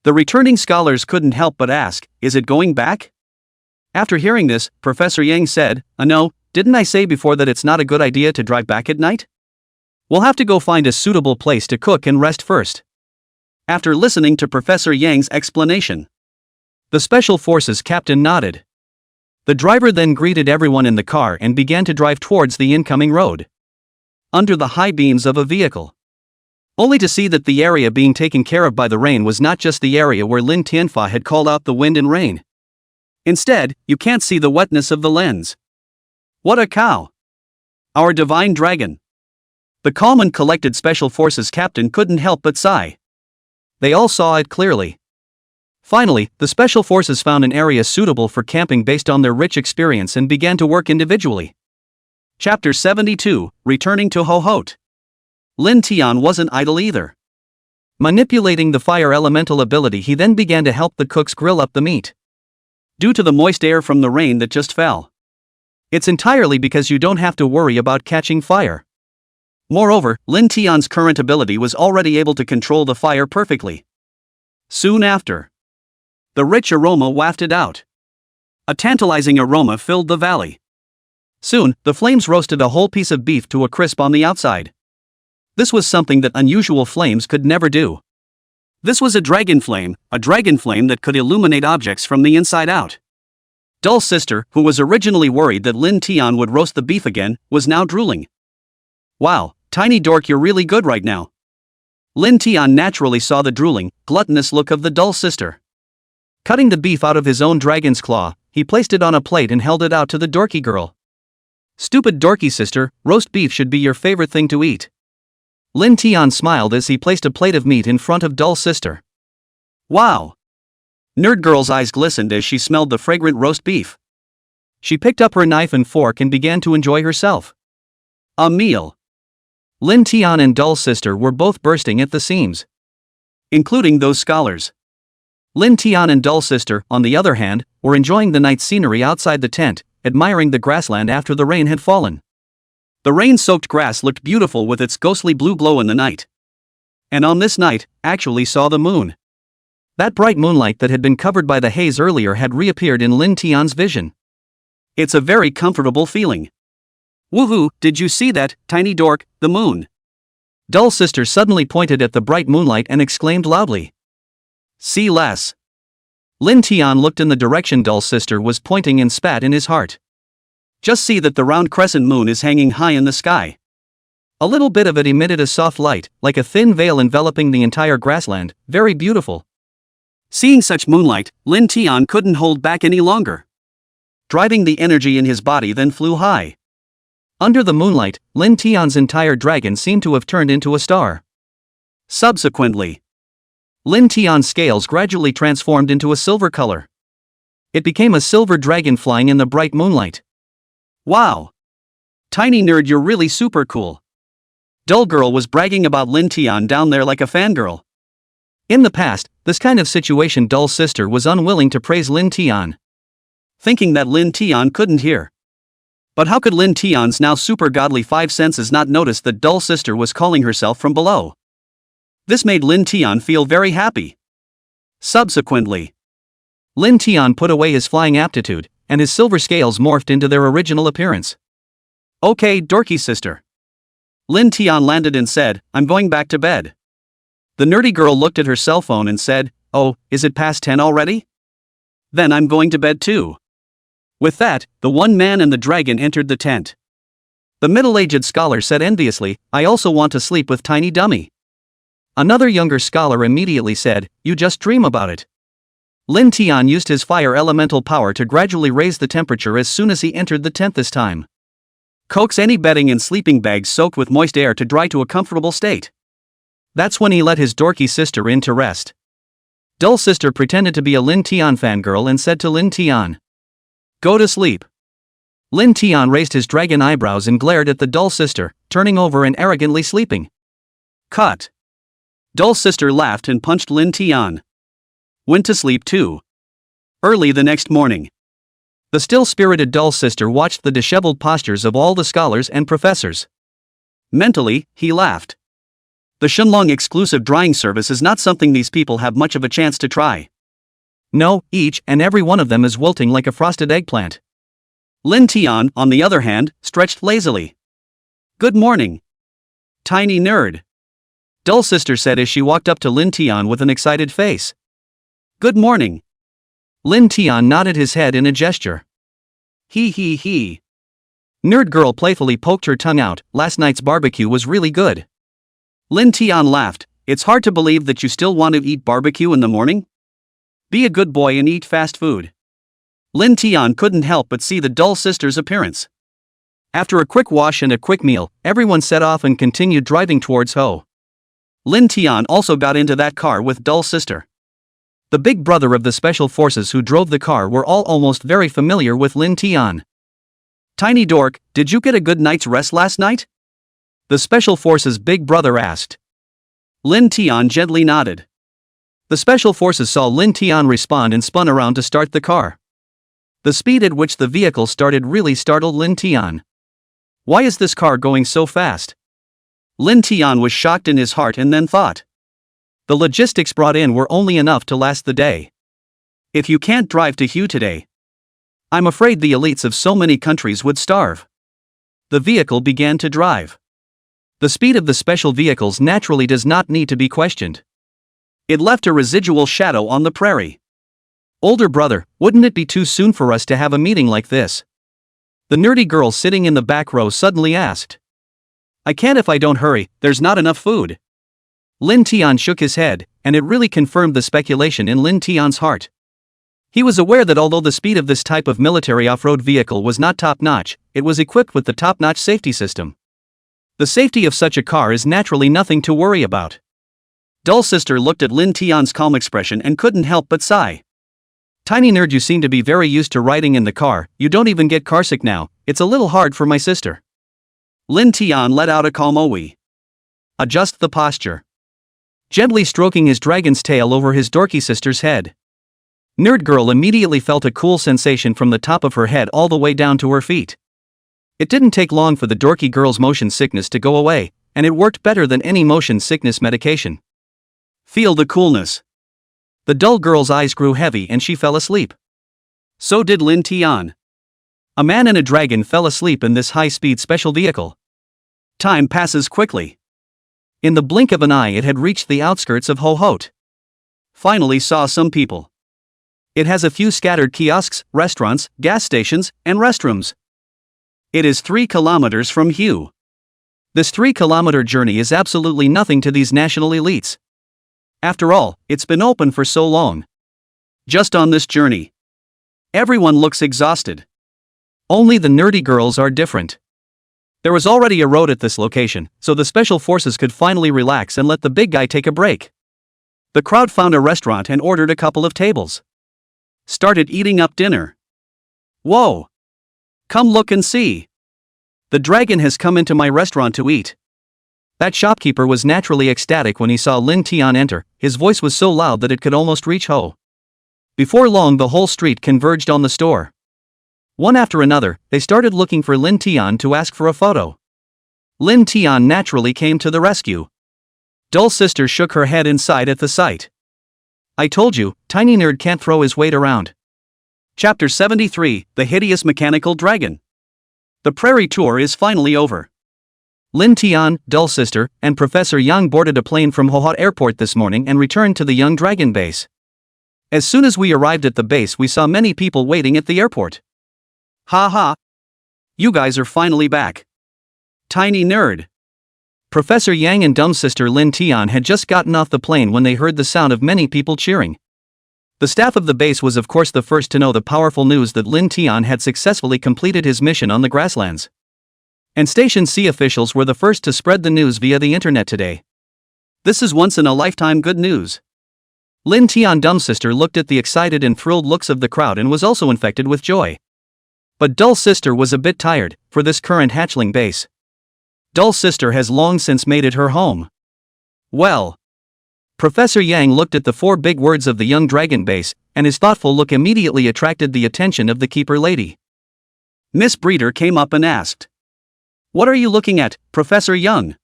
The returning scholars couldn't help but ask, is it going back? After hearing this, Professor Yang said, no, didn't I say before that it's not a good idea to drive back at night? We'll have to go find a suitable place to cook and rest first. After listening to Professor Yang's explanation, the Special Forces captain nodded. The driver then greeted everyone in the car and began to drive towards the incoming road. Under the high beams of a vehicle. Only to see that the area being taken care of by the rain was not just the area where Lin Tianfa had called out the wind and rain. Instead, you can't see the wetness of the lens. What a cow! Our divine dragon. The calm and collected Special Forces captain couldn't help but sigh. They all saw it clearly. Finally, the Special Forces found an area suitable for camping based on their rich experience and began to work individually. Chapter 72, Returning to Ho-Hot. Lin Tian wasn't idle either. Manipulating the fire elemental ability, he then began to help the cooks grill up the meat. Due to the moist air from the rain that just fell. It's entirely because you don't have to worry about catching fire. Moreover, Lin Tian's current ability was already able to control the fire perfectly. Soon after, the rich aroma wafted out. A tantalizing aroma filled the valley. Soon, the flames roasted a whole piece of beef to a crisp on the outside. This was something that unusual flames could never do. This was a dragon flame that could illuminate objects from the inside out. Dull Sister, who was originally worried that Lin Tian would roast the beef again, was now drooling. Wow, tiny dork, you're really good right now. Lin Tian naturally saw the drooling, gluttonous look of the Dull Sister. Cutting the beef out of his own dragon's claw, he placed it on a plate and held it out to the dorky girl. Stupid dorky sister, roast beef should be your favorite thing to eat. Lin Tian smiled as he placed a plate of meat in front of Dull Sister. Wow! Nerd girl's eyes glistened as she smelled the fragrant roast beef. She picked up her knife and fork and began to enjoy herself. A meal. Lin Tian and Dull Sister were both bursting at the seams. Including those scholars. Lin Tian and Dull Sister, on the other hand, were enjoying the night scenery outside the tent, admiring the grassland after the rain had fallen. The rain-soaked grass looked beautiful with its ghostly blue glow in the night. And on this night, actually saw the moon. That bright moonlight that had been covered by the haze earlier had reappeared in Lin Tian's vision. It's a very comfortable feeling. Woohoo, did you see that, tiny dork, the moon? Dull Sister suddenly pointed at the bright moonlight and exclaimed loudly. See less. Lin Tian looked in the direction Dull Sister was pointing and spat in his heart. Just see that the round crescent moon is hanging high in the sky. A little bit of it emitted a soft light, like a thin veil enveloping the entire grassland, very beautiful. Seeing such moonlight, Lin Tian couldn't hold back any longer. Driving the energy in his body then flew high. Under the moonlight, Lin Tian's entire dragon seemed to have turned into a star. Subsequently, Lin Tian's scales gradually transformed into a silver color. It became a silver dragon flying in the bright moonlight. Wow! Tiny nerd, you're really super cool. Dull girl was bragging about Lin Tian down there like a fangirl. In the past, this kind of situation Dull Sister was unwilling to praise Lin Tian. Thinking that Lin Tian couldn't hear. But how could Lin Tian's now super godly five senses not notice that Dull Sister was calling herself from below? This made Lin Tian feel very happy. Subsequently, Lin Tian put away his flying aptitude, and his silver scales morphed into their original appearance. Okay, dorky sister. Lin Tian landed and said, I'm going back to bed. The nerdy girl looked at her cell phone and said, oh, is it past 10 already? Then I'm going to bed too. With that, the one man and the dragon entered the tent. The middle-aged scholar said enviously, I also want to sleep with Tiny Dummy. Another younger scholar immediately said, you just dream about it. Lin Tian used his fire elemental power to gradually raise the temperature as soon as he entered the tent this time. Coax any bedding and sleeping bags soaked with moist air to dry to a comfortable state. That's when he let his dorky sister in to rest. Dull Sister pretended to be a Lin Tian fangirl and said to Lin Tian, go to sleep. Lin Tian raised his dragon eyebrows and glared at the Dull Sister, turning over and arrogantly sleeping. Cut. Dull Sister laughed and punched Lin Tian. Went to sleep too. Early the next morning, the still-spirited Dull Sister watched the disheveled postures of all the scholars and professors. Mentally, he laughed. The Shenlong exclusive drying service is not something these people have much of a chance to try. No, each and every one of them is wilting like a frosted eggplant. Lin Tian, on the other hand, stretched lazily. Good morning, tiny nerd. Dull Sister said as she walked up to Lin Tian with an excited face. Good morning. Lin Tian nodded his head in a gesture. He. Nerd girl playfully poked her tongue out, last night's barbecue was really good. Lin Tian laughed, it's hard to believe that you still want to eat barbecue in the morning? Be a good boy and eat fast food. Lin Tian couldn't help but see the Dull Sister's appearance. After a quick wash and a quick meal, everyone set off and continued driving towards Ho. Lin Tian also got into that car with Dull Sister. The big brother of the special forces who drove the car were all almost very familiar with Lin Tian. Tiny dork, did you get a good night's rest last night? The special forces' big brother asked. Lin Tian gently nodded. The special forces saw Lin Tian respond and spun around to start the car. The speed at which the vehicle started really startled Lin Tian. Why is this car going so fast? Lin Tian was shocked in his heart and then thought. The logistics brought in were only enough to last the day. If you can't drive to Hue today, I'm afraid the elites of so many countries would starve. The vehicle began to drive. The speed of the special vehicles naturally does not need to be questioned. It left a residual shadow on the prairie. Older brother, wouldn't it be too soon for us to have a meeting like this? The nerdy girl sitting in the back row suddenly asked. I can't if I don't hurry, there's not enough food. Lin Tian shook his head, and it really confirmed the speculation in Lin Tian's heart. He was aware that although the speed of this type of military off-road vehicle was not top-notch, it was equipped with the top-notch safety system. The safety of such a car is naturally nothing to worry about. Dull Sister looked at Lin Tian's calm expression and couldn't help but sigh. Tiny nerd, you seem to be very used to riding in the car, you don't even get carsick now, it's a little hard for my sister. Lin Tian let out a calm "Owie." Adjust the posture. Gently stroking his dragon's tail over his dorky sister's head. Nerd girl immediately felt a cool sensation from the top of her head all the way down to her feet. It didn't take long for the dorky girl's motion sickness to go away, and it worked better than any motion sickness medication. Feel the coolness. The dull girl's eyes grew heavy and she fell asleep. So did Lin Tian. A man and a dragon fell asleep in this high-speed special vehicle. Time passes quickly. In the blink of an eye it had reached the outskirts of Ho-Hot. Finally saw some people. It has a few scattered kiosks, restaurants, gas stations, and restrooms. It is 3 kilometers from Hue. This 3-kilometer journey is absolutely nothing to these national elites. After all, it's been open for so long. Just on this journey, everyone looks exhausted. Only the nerdy girls are different. There was already a road at this location, so the special forces could finally relax and let the big guy take a break. The crowd found a restaurant and ordered a couple of tables. Started eating up dinner. Whoa! Come look and see. The dragon has come into my restaurant to eat. That shopkeeper was naturally ecstatic when he saw Lin Tian enter, his voice was so loud that it could almost reach Ho. Before long the whole street converged on the store. One after another, they started looking for Lin Tian to ask for a photo. Lin Tian naturally came to the rescue. Dull Sister shook her head inside at the sight. I told you, tiny nerd can't throw his weight around. Chapter 73, The Hideous Mechanical Dragon. The prairie tour is finally over. Lin Tian, Dull Sister, and Professor Yang boarded a plane from Ho-Hot Airport this morning and returned to the Young Dragon base. As soon as we arrived at the base we saw many people waiting at the airport. Ha ha! You guys are finally back. Tiny nerd. Professor Yang and dumb sister Lin Tian had just gotten off the plane when they heard the sound of many people cheering. The staff of the base was of course the first to know the powerful news that Lin Tian had successfully completed his mission on the grasslands. And Station C officials were the first to spread the news via the internet today. This is once-in-a-lifetime good news. Lin Tian dumb sister looked at the excited and thrilled looks of the crowd and was also infected with joy. But Dull Sister was a bit tired, for this current hatchling base. Dull Sister has long since made it her home. Well. Professor Yang looked at the 4 big words of the Young Dragon base, and his thoughtful look immediately attracted the attention of the keeper lady. Miss Breeder came up and asked. What are you looking at, Professor Young?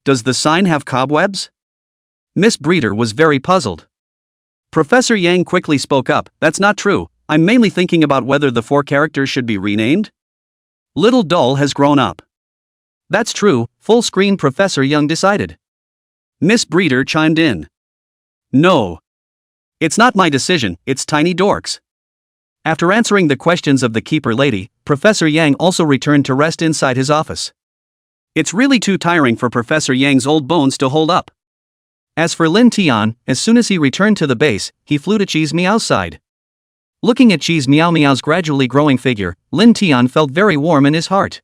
Does the sign have cobwebs? Miss Breeder was very puzzled. Professor Yang quickly spoke up, that's not true, I'm mainly thinking about whether the 4 characters should be renamed. Little Dull has grown up. That's true, full screen Professor Young decided. Miss Breeder chimed in. No. It's not my decision, it's Tiny Dork's. After answering the questions of the keeper lady, Professor Yang also returned to rest inside his office. It's really too tiring for Professor Yang's old bones to hold up. As for Lin Tian, as soon as he returned to the base, he flew to Cheese Meow's side. Looking at Cheese Meow Meow's gradually growing figure, Lin Tian felt very warm in his heart.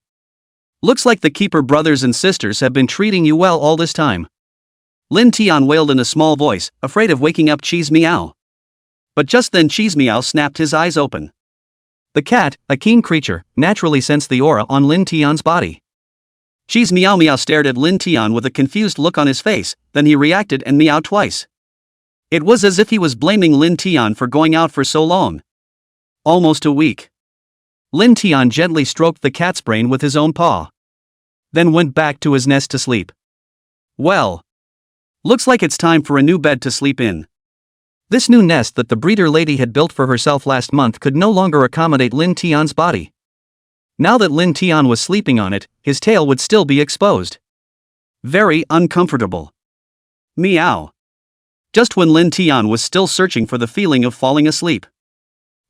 Looks like the keeper brothers and sisters have been treating you well all this time. Lin Tian wailed in a small voice, afraid of waking up Cheese Meow. But just then Cheese Meow snapped his eyes open. The cat, a keen creature, naturally sensed the aura on Lin Tian's body. Cheese Meow Meow stared at Lin Tian with a confused look on his face, then he reacted and meowed twice. It was as if he was blaming Lin Tian for going out for so long. Almost a week. Lin Tian gently stroked the cat's brain with his own paw. Then went back to his nest to sleep. Well, looks like it's time for a new bed to sleep in. This new nest that the breeder lady had built for herself last month could no longer accommodate Lin Tian's body. Now that Lin Tian was sleeping on it, his tail would still be exposed. Very uncomfortable. Meow. Just when Lin Tian was still searching for the feeling of falling asleep,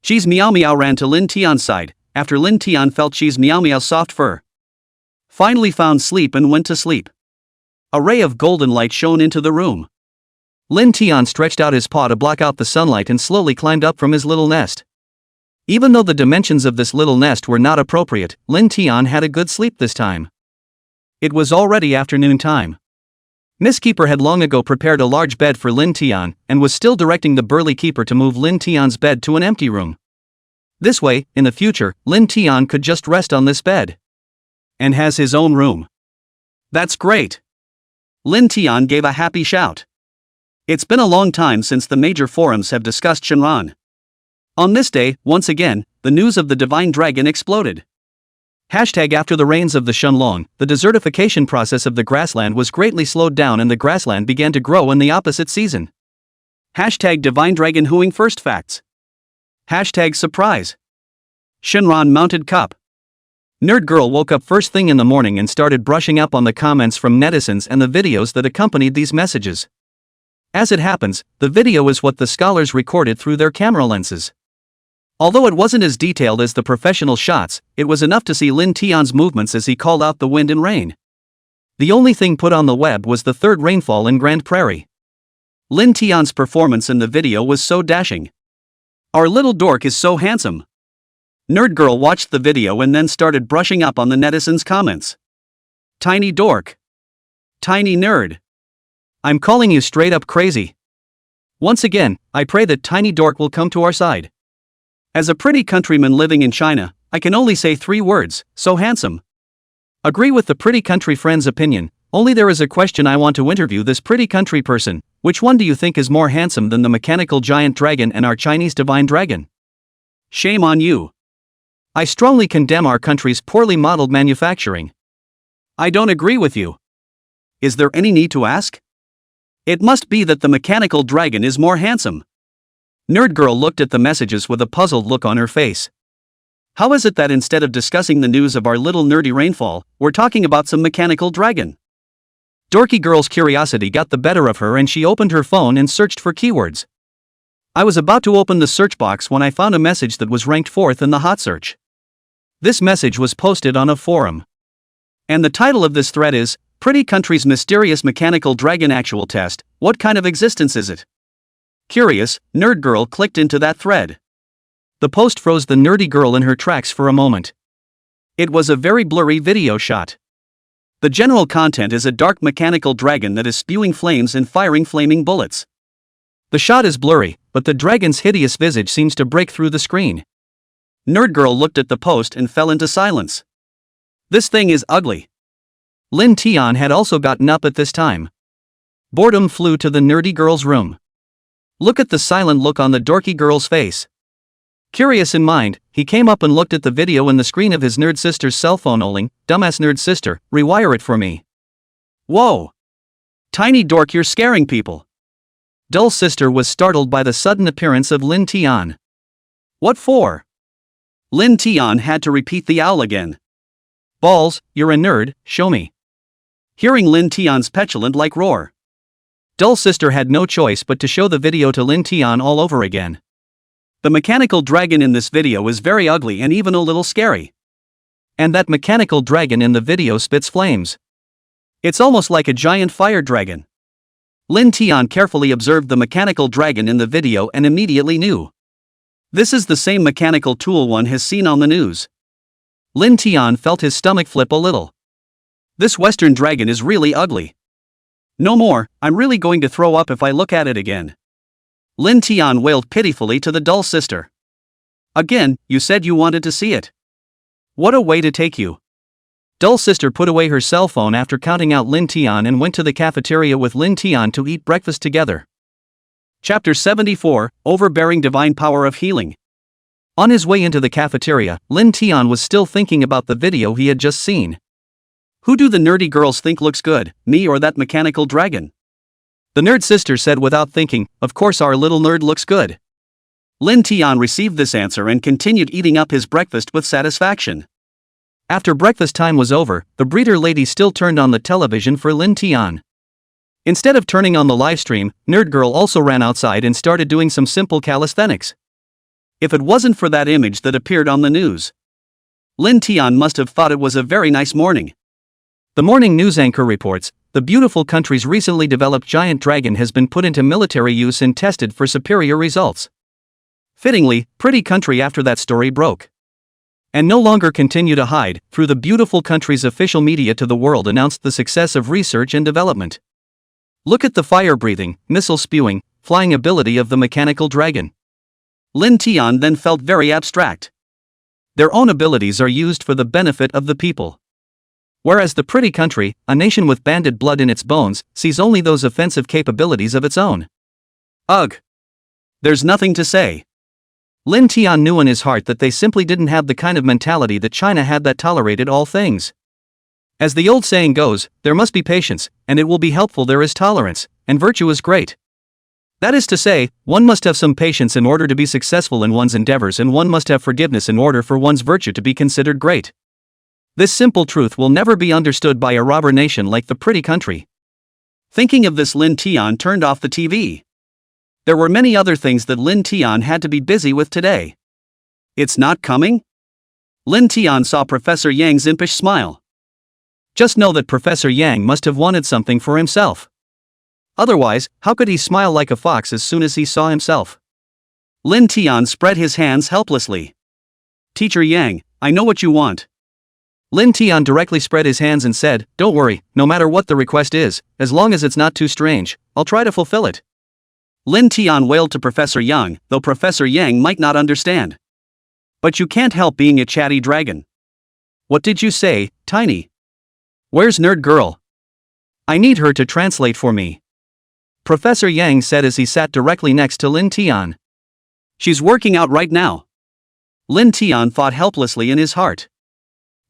Cheese Meow Meow ran to Lin Tian's side, after Lin Tian felt Cheese Meow Meow's soft fur. Finally found sleep and went to sleep. A ray of golden light shone into the room. Lin Tian stretched out his paw to block out the sunlight and slowly climbed up from his little nest. Even though the dimensions of this little nest were not appropriate, Lin Tian had a good sleep this time. It was already afternoon time. Miss Keeper had long ago prepared a large bed for Lin Tian, and was still directing the burly keeper to move Lin Tian's bed to an empty room. This way, in the future, Lin Tian could just rest on this bed. And has his own room. That's great. Lin Tian gave a happy shout. It's been a long time since the major forums have discussed Shenron. On this day, once again, the news of the divine dragon exploded. After the rains of the Shenlong, the desertification process of the grassland was greatly slowed down and the grassland began to grow in the opposite season. Divine Dragon Hooing First Facts. Surprise. Shenron Mounted Cup. Nerd Girl woke up first thing in the morning and started brushing up on the comments from netizens and the videos that accompanied these messages. As it happens, the video is what the scholars recorded through their camera lenses. Although it wasn't as detailed as the professional shots, it was enough to see Lin Tian's movements as he called out the wind and rain. The only thing put on the web was the third rainfall in Grand Prairie. Lin Tian's performance in the video was so dashing. Our little dork is so handsome. Nerd Girl watched the video and then started brushing up on the netizens' comments. Tiny dork. Tiny nerd. I'm calling you straight up crazy. Once again, I pray that Tiny Dork will come to our side. As a pretty countryman living in China, I can only say 3 words: so handsome. Agree with the pretty country friend's opinion, only there is a question I want to interview this pretty country person. Which one do you think is more handsome than the mechanical giant dragon and our Chinese divine dragon? Shame on you. I strongly condemn our country's poorly modeled manufacturing. I don't agree with you. Is there any need to ask? It must be that the mechanical dragon is more handsome. Nerd Girl looked at the messages with a puzzled look on her face. How is it that instead of discussing the news of our little nerdy rainfall, we're talking about some mechanical dragon? Dorky Girl's curiosity got the better of her and she opened her phone and searched for keywords. I was about to open the search box when I found a message that was ranked 4th in the hot search. This message was posted on a forum. And the title of this thread is, Pretty Country's Mysterious Mechanical Dragon Actual Test, What Kind of Existence Is It? Curious, Nerd Girl clicked into that thread. The post froze the nerdy girl in her tracks for a moment. It was a very blurry video shot. The general content is a dark mechanical dragon that is spewing flames and firing flaming bullets. The shot is blurry, but the dragon's hideous visage seems to break through the screen. Nerd Girl looked at the post and fell into silence. This thing is ugly. Lin Tian had also gotten up at this time. Boredom flew to the nerdy girl's room. Look at the silent look on the dorky girl's face. Curious in mind, he came up and looked at the video in the screen of his nerd sister's cell phone. Oling, dumbass nerd sister, rewire it for me. Whoa! Tiny dork, you're scaring people. Dull sister was startled by the sudden appearance of Lin Tian. What for? Lin Tian had to repeat the owl again. Balls, you're a nerd, show me. Hearing Lin Tian's petulant-like roar, Dull sister had no choice but to show the video to Lin Tian all over again. The mechanical dragon in this video is very ugly and even a little scary. And that mechanical dragon in the video spits flames. It's almost like a giant fire dragon. Lin Tian carefully observed the mechanical dragon in the video and immediately knew. This is the same mechanical tool one has seen on the news. Lin Tian felt his stomach flip a little. This Western dragon is really ugly. No more, I'm really going to throw up if I look at it again. Lin Tian wailed pitifully to the dull sister. Again, you said you wanted to see it. What a way to take you. Dull sister put away her cell phone after counting out Lin Tian and went to the cafeteria with Lin Tian to eat breakfast together. Chapter 74, Overbearing Divine Power of Healing. On his way into the cafeteria, Lin Tian was still thinking about the video he had just seen. Who do the nerdy girls think looks good, me or that mechanical dragon? The nerd sister said without thinking, of course our little nerd looks good. Lin Tian received this answer and continued eating up his breakfast with satisfaction. After breakfast time was over, the breeder lady still turned on the television for Lin Tian. Instead of turning on the live stream, Nerd Girl also ran outside and started doing some simple calisthenics. If it wasn't for that image that appeared on the news, Lin Tian must have thought it was a very nice morning. The morning news anchor reports, the beautiful country's recently developed giant dragon has been put into military use and tested for superior results. Fittingly, pretty country after that story broke and no longer continue to hide, through the beautiful country's official media to the world announced the success of research and development. Look at the fire-breathing, missile-spewing, flying ability of the mechanical dragon. Lin Tian then felt very abstract. Their own abilities are used for the benefit of the people. Whereas the pretty country, a nation with bandit blood in its bones, sees only those offensive capabilities of its own. Ugh. There's nothing to say. Lin Tian knew in his heart that they simply didn't have the kind of mentality that China had that tolerated all things. As the old saying goes, there must be patience, and it will be helpful there is tolerance, and virtue is great. That is to say, one must have some patience in order to be successful in one's endeavors and one must have forgiveness in order for one's virtue to be considered great. This simple truth will never be understood by a robber nation like the pretty country. Thinking of this, Lin Tian turned off the TV. There were many other things that Lin Tian had to be busy with today. It's not coming? Lin Tian saw Professor Yang's impish smile. Just know that Professor Yang must have wanted something for himself. Otherwise, how could he smile like a fox as soon as he saw himself? Lin Tian spread his hands helplessly. Teacher Yang, I know what you want. Lin Tian directly spread his hands and said, don't worry, no matter what the request is, as long as it's not too strange, I'll try to fulfill it. Lin Tian wailed to Professor Yang, though Professor Yang might not understand. But you can't help being a chatty dragon. What did you say, Tiny? Where's Nerd Girl? I need her to translate for me. Professor Yang said as he sat directly next to Lin Tian. She's working out right now. Lin Tian thought helplessly in his heart.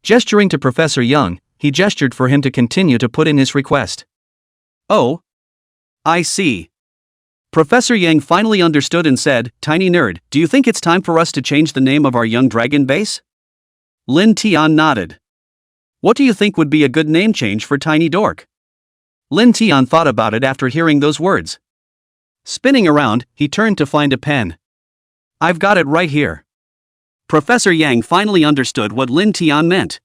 Gesturing to Professor Yang, he gestured for him to continue to put in his request. Oh. I see. Professor Yang finally understood and said, Tiny Nerd, do you think it's time for us to change the name of our young dragon base? Lin Tian nodded. What do you think would be a good name change for Tiny Dork? Lin Tian thought about it after hearing those words. Spinning around, he turned to find a pen. I've got it right here. Professor Yang finally understood what Lin Tian meant.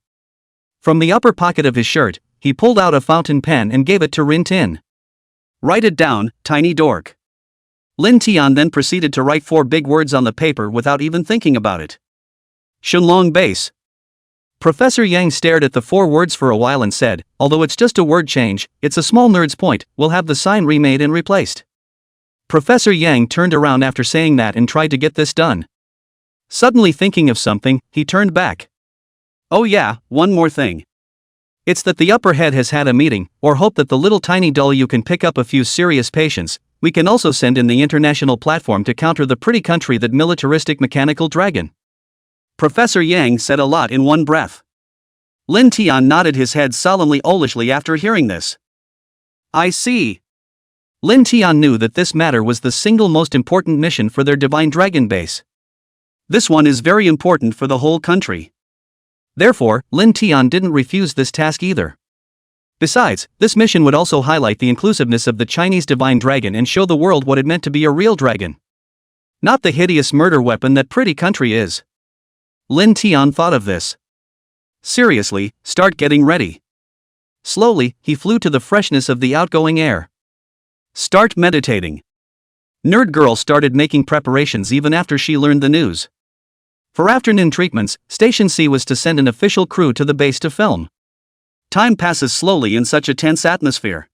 From the upper pocket of his shirt, he pulled out a fountain pen and gave it to Rin Tin. Write it down, Tiny Dork. Lin Tian then proceeded to write 4 big words on the paper without even thinking about it. Shenlong base. Professor Yang stared at the 4 words for a while and said, although it's just a word change, it's a small nerd's point, we'll have the sign remade and replaced. Professor Yang turned around after saying that and tried to get this done. Suddenly thinking of something, he turned back. Oh yeah, one more thing. It's that the upper head has had a meeting, or hope that the little tiny doll you can pick up a few serious patients. We can also send in the international platform to counter the pretty country that militaristic mechanical dragon. Professor Yang said a lot in one breath. Lin Tian nodded his head solemnly olishly after hearing this. I see. Lin Tian knew that this matter was the single most important mission for their divine dragon base. This one is very important for the whole country. Therefore, Lin Tian didn't refuse this task either. Besides, this mission would also highlight the inclusiveness of the Chinese divine dragon and show the world what it meant to be a real dragon. Not the hideous murder weapon that pretty country is. Lin Tian thought of this. Seriously, start getting ready. Slowly, he flew to the freshness of the outgoing air. Start meditating. Nerd Girl started making preparations even after she learned the news. For afternoon treatments, Station C was to send an official crew to the base to film. Time passes slowly in such a tense atmosphere.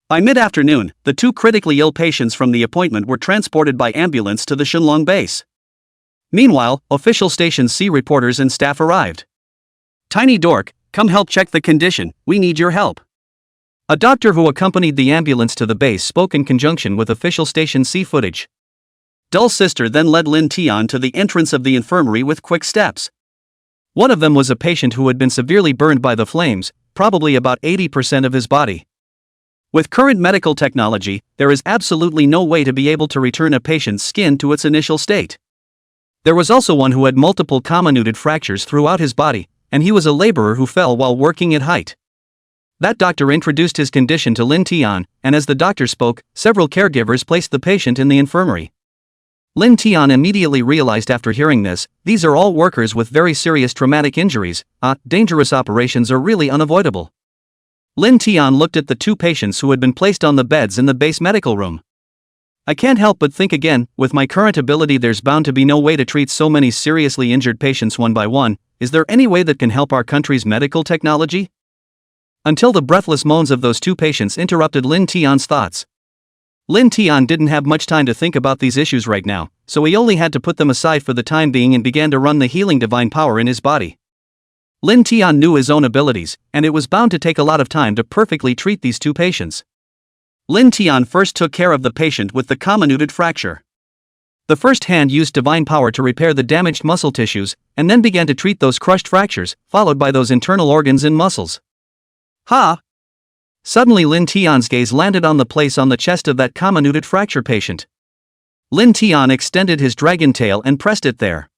By mid-afternoon, the 2 critically ill patients from the appointment were transported by ambulance to the Shenlong base. Meanwhile, official Station C reporters and staff arrived. Tiny Dork, come help check the condition, we need your help. A doctor who accompanied the ambulance to the base spoke in conjunction with official Station C footage. Dull Sister then led Lin Tian to the entrance of the infirmary with quick steps. One of them was a patient who had been severely burned by the flames, probably about 80% of his body. With current medical technology, there is absolutely no way to be able to return a patient's skin to its initial state. There was also one who had multiple comminuted fractures throughout his body, and he was a laborer who fell while working at height. That doctor introduced his condition to Lin Tian, and as the doctor spoke, several caregivers placed the patient in the infirmary. Lin Tian immediately realized after hearing this, these are all workers with very serious traumatic injuries. Dangerous operations are really unavoidable. Lin Tian looked at the two patients who had been placed on the beds in the base medical room. I can't help but think again, with my current ability there's bound to be no way to treat so many seriously injured patients one by one. Is there any way that can help our country's medical technology? Until the breathless moans of those two patients interrupted Lin Tian's thoughts. Lin Tian didn't have much time to think about these issues right now, so he only had to put them aside for the time being and began to run the healing divine power in his body. Lin Tian knew his own abilities, and it was bound to take a lot of time to perfectly treat these two patients. Lin Tian first took care of the patient with the comminuted fracture. The first hand used divine power to repair the damaged muscle tissues, and then began to treat those crushed fractures, followed by those internal organs and muscles. Ha! Suddenly Lin Tian's gaze landed on the place on the chest of that comminuted fracture patient. Lin Tian extended his dragon tail and pressed it there.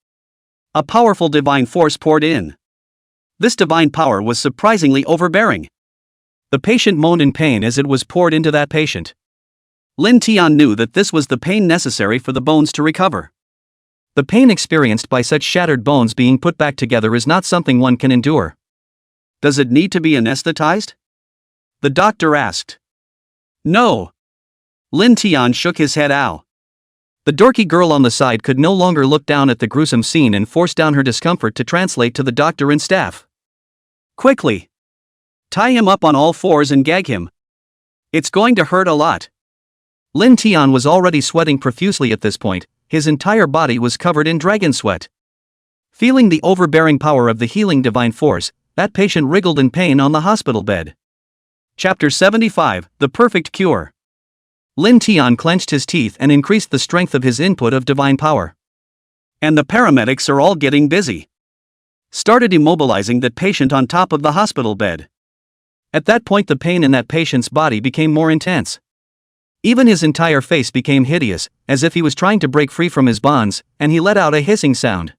A powerful divine force poured in. This divine power was surprisingly overbearing. The patient moaned in pain as it was poured into that patient. Lin Tian knew that this was the pain necessary for the bones to recover. The pain experienced by such shattered bones being put back together is not something one can endure. Does it need to be anesthetized? The doctor asked. No. Lin Tian shook his head. Ow. The dorky girl on the side could no longer look down at the gruesome scene and forced down her discomfort to translate to the doctor and staff. Quickly! Tie him up on all fours and gag him. It's going to hurt a lot. Lin Tian was already sweating profusely at this point, his entire body was covered in dragon sweat. Feeling the overbearing power of the healing divine force, that patient wriggled in pain on the hospital bed. Chapter 75, The Perfect Cure. Lin Tian clenched his teeth and increased the strength of his input of divine power. And the paramedics are all getting busy. Started immobilizing that patient on top of the hospital bed. At that point the pain in that patient's body became more intense. Even his entire face became hideous, as if he was trying to break free from his bonds, and he let out a hissing sound.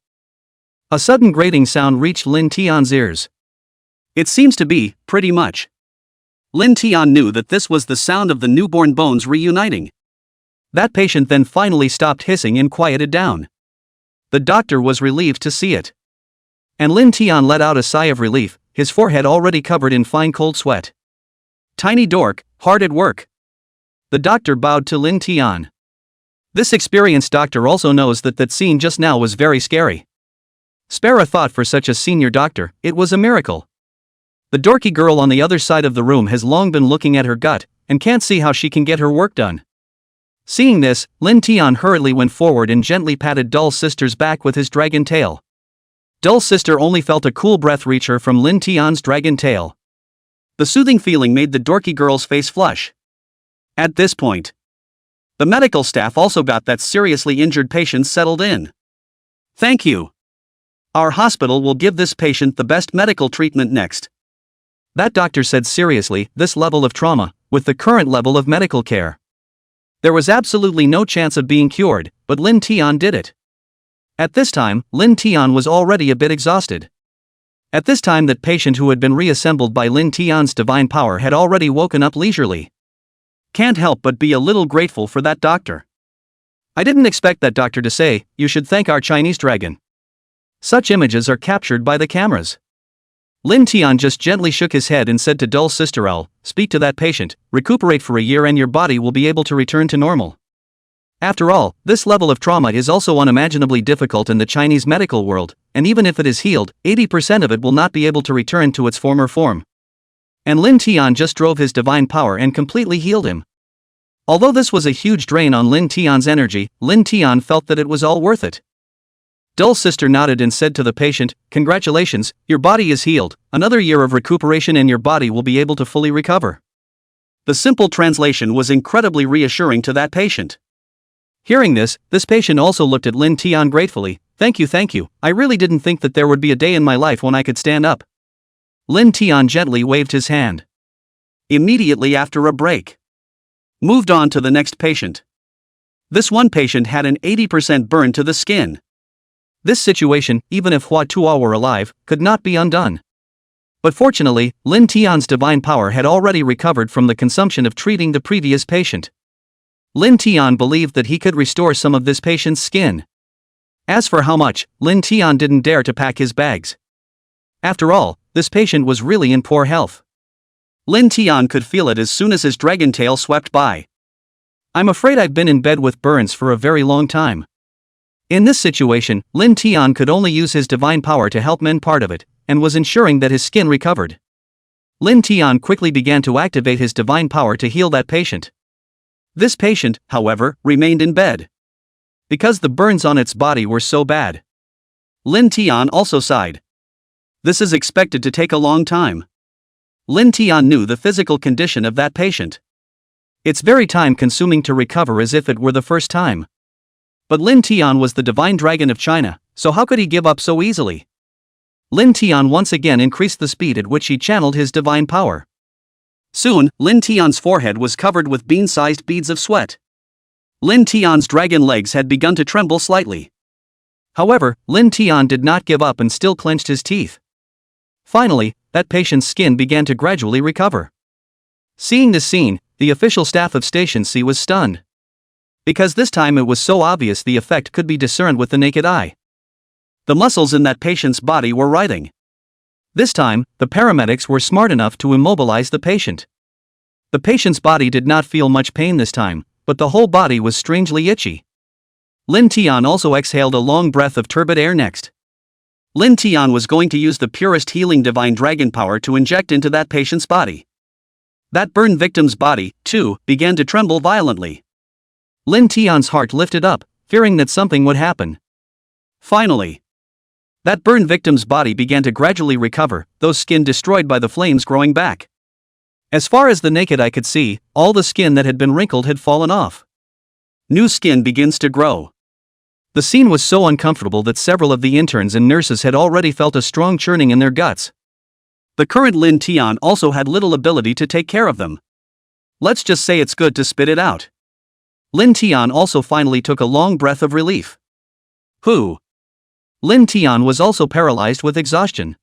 A sudden grating sound reached Lin Tian's ears. It seems to be, pretty much. Lin Tian knew that this was the sound of the newborn bones reuniting. That patient then finally stopped hissing and quieted down. The doctor was relieved to see it. And Lin Tian let out a sigh of relief, his forehead already covered in fine cold sweat. Tiny dork, hard at work. The doctor bowed to Lin Tian. This experienced doctor also knows that that scene just now was very scary. Spare a thought for such a senior doctor, it was a miracle. The dorky girl on the other side of the room has long been looking at her gut, and can't see how she can get her work done. Seeing this, Lin Tian hurriedly went forward and gently patted Dull Sister's back with his dragon tail. Dull Sister only felt a cool breath reach her from Lin Tian's dragon tail. The soothing feeling made the dorky girl's face flush. At this point, the medical staff also got that seriously injured patient settled in. Thank you. Our hospital will give this patient the best medical treatment next. That doctor said seriously, this level of trauma, with the current level of medical care. There was absolutely no chance of being cured, but Lin Tian did it. At this time, Lin Tian was already a bit exhausted. At this time that patient who had been reassembled by Lin Tian's divine power had already woken up leisurely. Can't help but be a little grateful for that doctor. I didn't expect that doctor to say, "You should thank our Chinese dragon." Such images are captured by the cameras. Lin Tian just gently shook his head and said to Dull Sister Owl, "Speak to that patient, recuperate for a year and your body will be able to return to normal." After all, this level of trauma is also unimaginably difficult in the Chinese medical world, and even if it is healed, 80% of it will not be able to return to its former form. And Lin Tian just drove his divine power and completely healed him. Although this was a huge drain on Lin Tian's energy, Lin Tian felt that it was all worth it. Dull Sister nodded and said to the patient, "Congratulations, your body is healed, another year of recuperation and your body will be able to fully recover." The simple translation was incredibly reassuring to that patient. Hearing this patient also looked at Lin Tian gratefully. Thank you, I really didn't think that there would be a day in my life when I could stand up." Lin Tian gently waved his hand. Immediately after a break. Moved on to the next patient. This one patient had an 80% burn to the skin. This situation, even if Hua Tuo were alive, could not be undone. But fortunately, Lin Tian's divine power had already recovered from the consumption of treating the previous patient. Lin Tian believed that he could restore some of this patient's skin. As for how much, Lin Tian didn't dare to pack his bags. After all, this patient was really in poor health. Lin Tian could feel it as soon as his dragon tail swept by. I'm afraid I've been in bed with burns for a very long time. In this situation, Lin Tian could only use his divine power to help mend part of it, and was ensuring that his skin recovered. Lin Tian quickly began to activate his divine power to heal that patient. This patient, however, remained in bed. Because the burns on its body were so bad. Lin Tian also sighed. This is expected to take a long time. Lin Tian knew the physical condition of that patient. It's very time-consuming to recover as if it were the first time. But Lin Tian was the divine dragon of China, so how could he give up so easily? Lin Tian once again increased the speed at which he channeled his divine power. Soon, Lin Tian's forehead was covered with bean-sized beads of sweat. Lin Tian's dragon legs had begun to tremble slightly. However, Lin Tian did not give up and still clenched his teeth. Finally, that patient's skin began to gradually recover. Seeing this scene, the official staff of Station C was stunned. Because this time it was so obvious the effect could be discerned with the naked eye. The muscles in that patient's body were writhing. This time, the paramedics were smart enough to immobilize the patient. The patient's body did not feel much pain this time, but the whole body was strangely itchy. Lin Tian also exhaled a long breath of turbid air next. Lin Tian was going to use the purest healing divine dragon power to inject into that patient's body. That burned victim's body, too, began to tremble violently. Lin Tian's heart lifted up, fearing that something would happen. Finally, that burned victim's body began to gradually recover, those skin destroyed by the flames growing back. As far as the naked eye could see, all the skin that had been wrinkled had fallen off. New skin begins to grow. The scene was so uncomfortable that several of the interns and nurses had already felt a strong churning in their guts. The current Lin Tian also had little ability to take care of them. Let's just say it's good to spit it out. Lin Tian also finally took a long breath of relief. Who? Lin Tian was also paralyzed with exhaustion.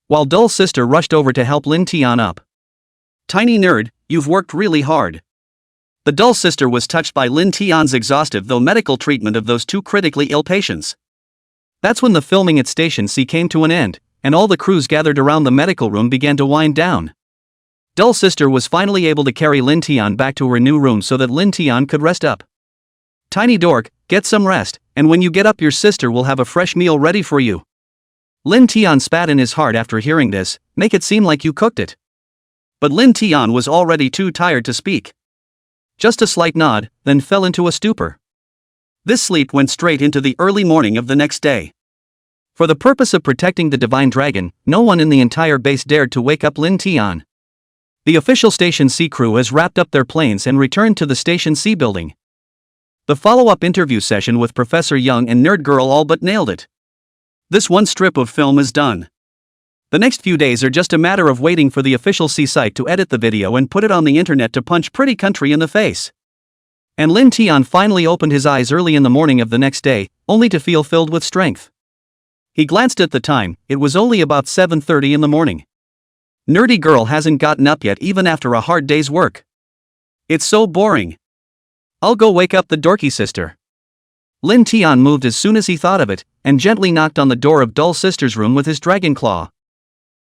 While Dull Sister rushed over to help Lin Tian up. Tiny nerd, you've worked really hard. The Dull Sister was touched by Lin Tian's exhaustive though medical treatment of those two critically ill patients. That's when the filming at Station C came to an end, and all the crews gathered around the medical room began to wind down. Dull Sister was finally able to carry Lin Tian back to her new room so that Lin Tian could rest up. Tiny dork, get some rest, and when you get up your sister will have a fresh meal ready for you. Lin Tian spat in his heart after hearing this, make it seem like you cooked it. But Lin Tian was already too tired to speak. Just a slight nod, then fell into a stupor. This sleep went straight into the early morning of the next day. For the purpose of protecting the divine dragon, no one in the entire base dared to wake up Lin Tian. The official Station C crew has wrapped up their planes and returned to the Station C building. The follow-up interview session with Professor Young and Nerd Girl all but nailed it. This one strip of film is done. The next few days are just a matter of waiting for the official C site to edit the video and put it on the internet to punch Pretty Country in the face. And Lin Tian finally opened his eyes early in the morning of the next day, only to feel filled with strength. He glanced at the time, it was only about 7:30 in the morning. Nerdy Girl hasn't gotten up yet even after a hard day's work. It's so boring. I'll go wake up the dorky sister. Lin Tian moved as soon as he thought of it, and gently knocked on the door of Dull Sister's room with his dragon claw.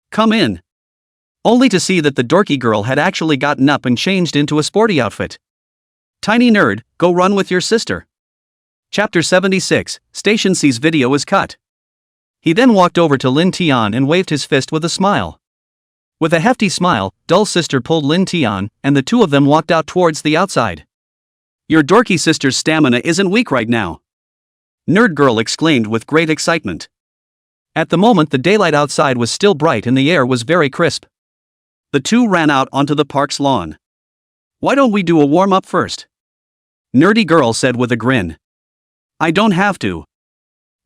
Come in. Only to see that the dorky girl had actually gotten up and changed into a sporty outfit. Tiny nerd, go run with your sister. Chapter 76, Station C's video is cut. He then walked over to Lin Tian and waved his fist with a smile. With a hefty smile, Dull Sister pulled Lin Tian, and the two of them walked out towards the outside. Your dorky sister's stamina isn't weak right now. Nerd Girl exclaimed with great excitement. At the moment the daylight outside was still bright and the air was very crisp. The two ran out onto the park's lawn. Why don't we do a warm-up first? Nerdy Girl said with a grin. I don't have to.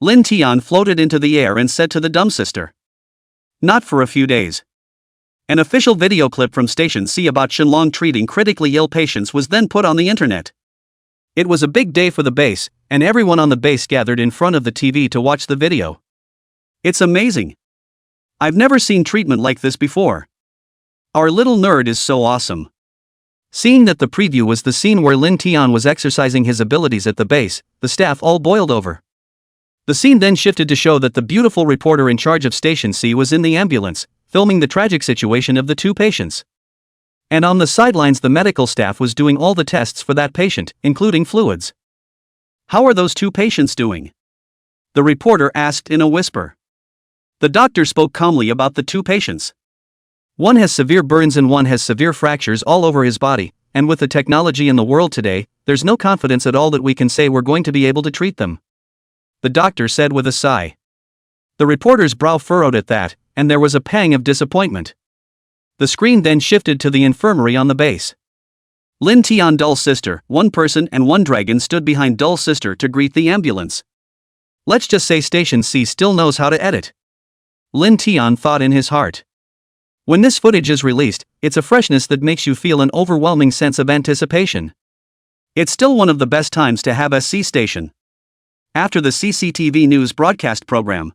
Lin Tian floated into the air and said to the dumb sister. Not for a few days. An official video clip from Station C about Shenlong treating critically ill patients was then put on the internet. It was a big day for the base, and everyone on the base gathered in front of the TV to watch the video. It's amazing. I've never seen treatment like this before. Our little nerd is so awesome. Seeing that the preview was the scene where Lin Tian was exercising his abilities at the base, the staff all boiled over. The scene then shifted to show that the beautiful reporter in charge of Station C was in the ambulance, filming the tragic situation of the two patients. And on the sidelines the medical staff was doing all the tests for that patient, including fluids. "How are those two patients doing?" the reporter asked in a whisper. The doctor spoke calmly about the two patients. One has severe burns and one has severe fractures all over his body, and with the technology in the world today, there's no confidence at all that we can say we're going to be able to treat them. The doctor said with a sigh. The reporter's brow furrowed at that, and there was a pang of disappointment. The screen then shifted to the infirmary on the base. Lin Tian Dull's sister, one person and one dragon stood behind Dull's sister to greet the ambulance. Let's just say Station C still knows how to edit. Lin Tian thought in his heart. When this footage is released, it's a freshness that makes you feel an overwhelming sense of anticipation. It's still one of the best times to have SC Station. After the CCTV news broadcast program.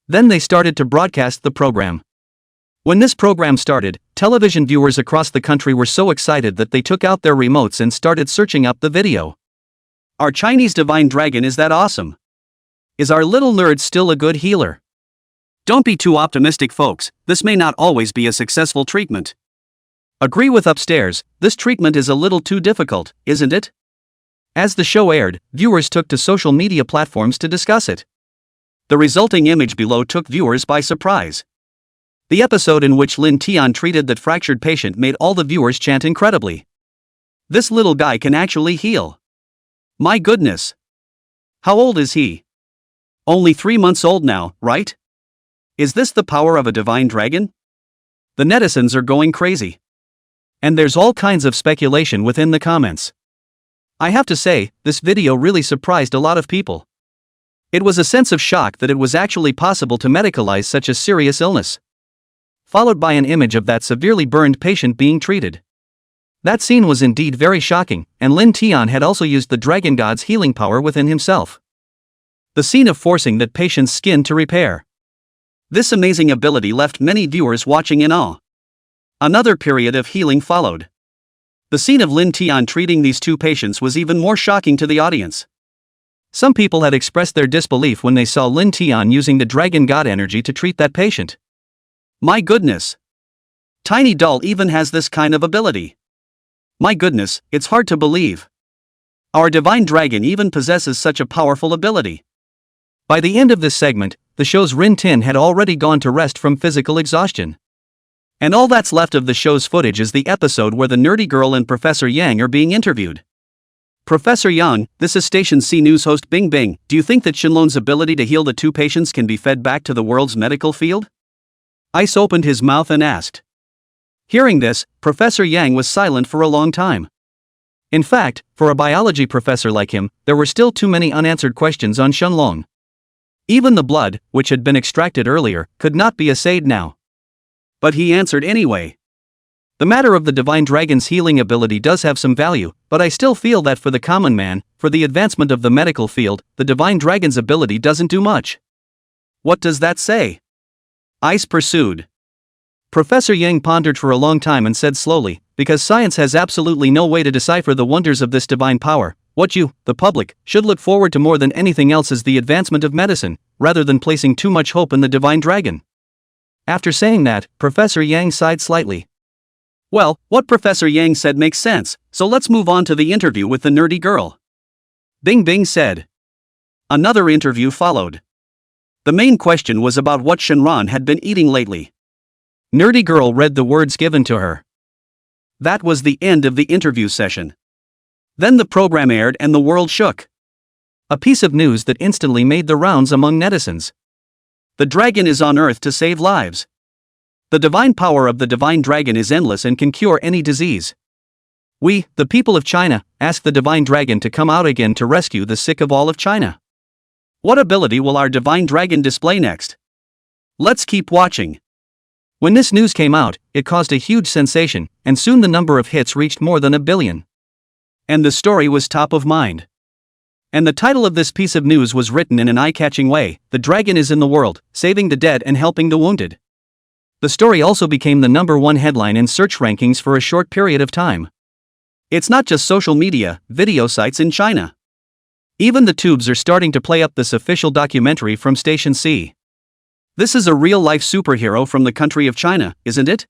Then they started to broadcast the program. When this program started, television viewers across the country were so excited that they took out their remotes and started searching up the video. Our Chinese divine dragon is that awesome? Is our little nerd still a good healer? Don't be too optimistic, folks, this may not always be a successful treatment. Agree with Upstairs, this treatment is a little too difficult, isn't it? As the show aired, viewers took to social media platforms to discuss it. The resulting image below took viewers by surprise. The episode in which Lin Tian treated that fractured patient made all the viewers chant incredibly. This little guy can actually heal. My goodness. How old is he? Only 3 months old now, right? Is this the power of a divine dragon? The netizens are going crazy. And there's all kinds of speculation within the comments. I have to say, this video really surprised a lot of people. It was a sense of shock that it was actually possible to medicalize such a serious illness. Followed by an image of that severely burned patient being treated. That scene was indeed very shocking, and Lin Tian had also used the dragon god's healing power within himself. The scene of forcing that patient's skin to repair. This amazing ability left many viewers watching in awe. Another period of healing followed. The scene of Lin Tian treating these two patients was even more shocking to the audience. Some people had expressed their disbelief when they saw Lin Tian using the dragon god energy to treat that patient. My goodness! Tiny Doll even has this kind of ability. My goodness, it's hard to believe. Our divine dragon even possesses such a powerful ability. By the end of this segment, the show's Rin Tin had already gone to rest from physical exhaustion. And all that's left of the show's footage is the episode where the nerdy girl and Professor Yang are being interviewed. Professor Yang, this is Station C News host Bing Bing. Do you think that Shenlong's ability to heal the two patients can be fed back to the world's medical field? Ice opened his mouth and asked. Hearing this, Professor Yang was silent for a long time. In fact, for a biology professor like him, there were still too many unanswered questions on Shenlong. Even the blood, which had been extracted earlier, could not be assayed now. But he answered anyway. The matter of the divine dragon's healing ability does have some value, but I still feel that for the common man, for the advancement of the medical field, the divine dragon's ability doesn't do much. What does that say? Ice pursued. Professor Yang pondered for a long time and said slowly, because science has absolutely no way to decipher the wonders of this divine power, what you, the public, should look forward to more than anything else is the advancement of medicine, rather than placing too much hope in the divine dragon. After saying that, Professor Yang sighed slightly. Well, what Professor Yang said makes sense, so let's move on to the interview with the nerdy girl. Bing Bing said. Another interview followed. The main question was about what Shenron had been eating lately. Nerdy girl read the words given to her. That was the end of the interview session. Then the program aired and the world shook. A piece of news that instantly made the rounds among netizens. The dragon is on Earth to save lives. The divine power of the divine dragon is endless and can cure any disease. We, the people of China, ask the divine dragon to come out again to rescue the sick of all of China. What ability will our divine dragon display next? Let's keep watching. When this news came out, it caused a huge sensation, and soon the number of hits reached more than 1 billion. And the story was top of mind. And the title of this piece of news was written in an eye-catching way: "The dragon is in the world, saving the dead and helping the wounded." The story also became the #1 headline in search rankings for a short period of time. It's not just social media, video sites in China. Even the tubes are starting to play up this official documentary from Station C. This is a real-life superhero from the country of China, isn't it?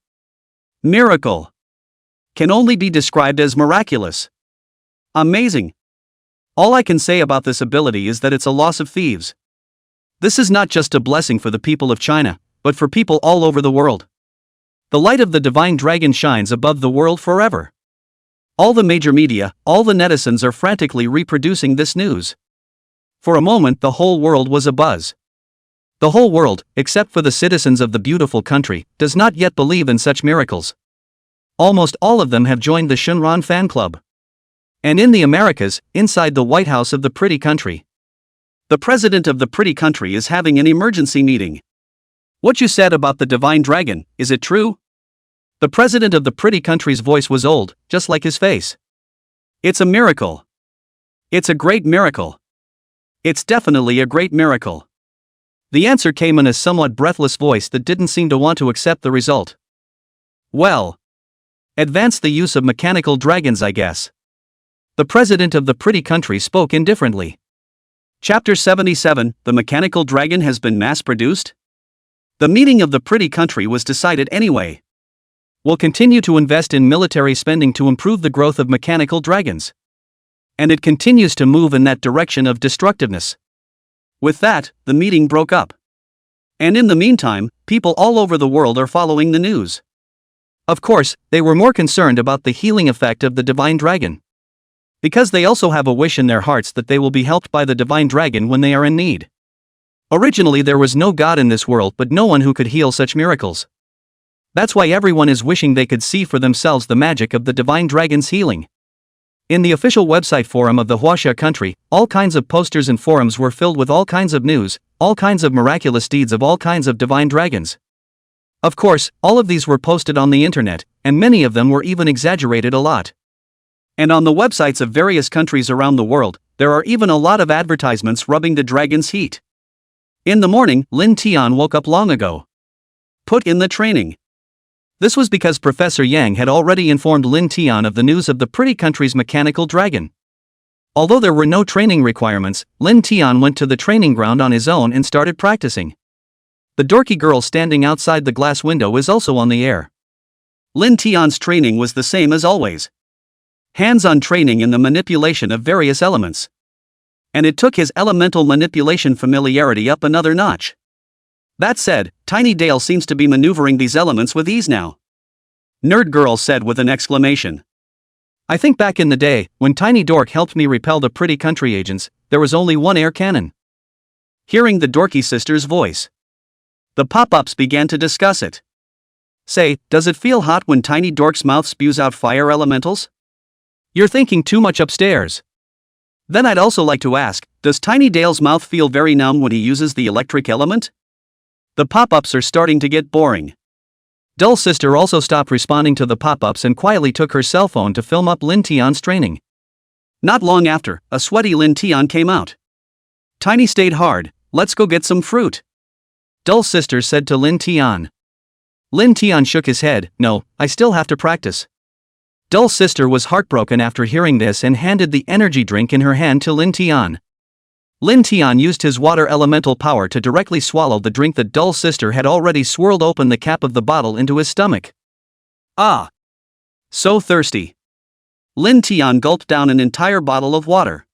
Miracle. Can only be described as miraculous. Amazing. All I can say about this ability is that it's a loss of thieves. This is not just a blessing for the people of China, but for people all over the world. The light of the divine dragon shines above the world forever. All the major media, all the netizens are frantically reproducing this news. For a moment the whole world was abuzz. The whole world, except for the citizens of the beautiful country, does not yet believe in such miracles. Almost all of them have joined the Shenron fan club. And in the Americas, inside the White House of the pretty country, the president of the pretty country is having an emergency meeting. "What you said about the divine dragon, is it true?" The president of the pretty country's voice was old, just like his face. "It's a miracle. It's a great miracle. It's definitely a great miracle." The answer came in a somewhat breathless voice that didn't seem to want to accept the result. "Well, advance the use of mechanical dragons, I guess." The president of the pretty country spoke indifferently. Chapter 77, The Mechanical Dragon Has Been Mass-Produced? The meeting of the pretty country was decided anyway. We'll continue to invest in military spending to improve the growth of mechanical dragons. And it continues to move in that direction of destructiveness. With that, the meeting broke up. And in the meantime, people all over the world are following the news. Of course, they were more concerned about the healing effect of the divine dragon. Because they also have a wish in their hearts that they will be helped by the divine dragon when they are in need. Originally there was no God in this world but no one who could heal such miracles. That's why everyone is wishing they could see for themselves the magic of the divine dragon's healing. In the official website forum of the Huaxia country, all kinds of posters and forums were filled with all kinds of news, all kinds of miraculous deeds of all kinds of divine dragons. Of course, all of these were posted on the internet, and many of them were even exaggerated a lot. And on the websites of various countries around the world, there are even a lot of advertisements rubbing the dragon's heat. In the morning, Lin Tian woke up long ago. Put in the training. This was because Professor Yang had already informed Lin Tian of the news of the pretty country's mechanical dragon. Although there were no training requirements, Lin Tian went to the training ground on his own and started practicing. The dorky girl standing outside the glass window is also on the air. Lin Tian's training was the same as always. Hands-on training in the manipulation of various elements. And it took his elemental manipulation familiarity up another notch. That said, Tiny Dale seems to be maneuvering these elements with ease now. Nerd Girl said with an exclamation. I think back in the day, when Tiny Dork helped me repel the pretty country agents, there was only one air cannon. Hearing the dorky sister's voice, the pop-ups began to discuss it. Say, does it feel hot when Tiny Dork's mouth spews out fire elementals? You're thinking too much upstairs. Then I'd also like to ask, does Tiny Dale's mouth feel very numb when he uses the electric element? The pop-ups are starting to get boring. Dull Sister also stopped responding to the pop-ups and quietly took her cell phone to film up Lin Tian's training. Not long after, a sweaty Lin Tian came out. Tiny stayed hard, let's go get some fruit. Dull Sister said to Lin Tian. Lin Tian shook his head, no, I still have to practice. Dull Sister was heartbroken after hearing this and handed the energy drink in her hand to Lin Tian. Lin Tian used his water elemental power to directly swallow the drink that Dull Sister had already swirled open the cap of the bottle into his stomach. Ah! So thirsty. Lin Tian gulped down an entire bottle of water.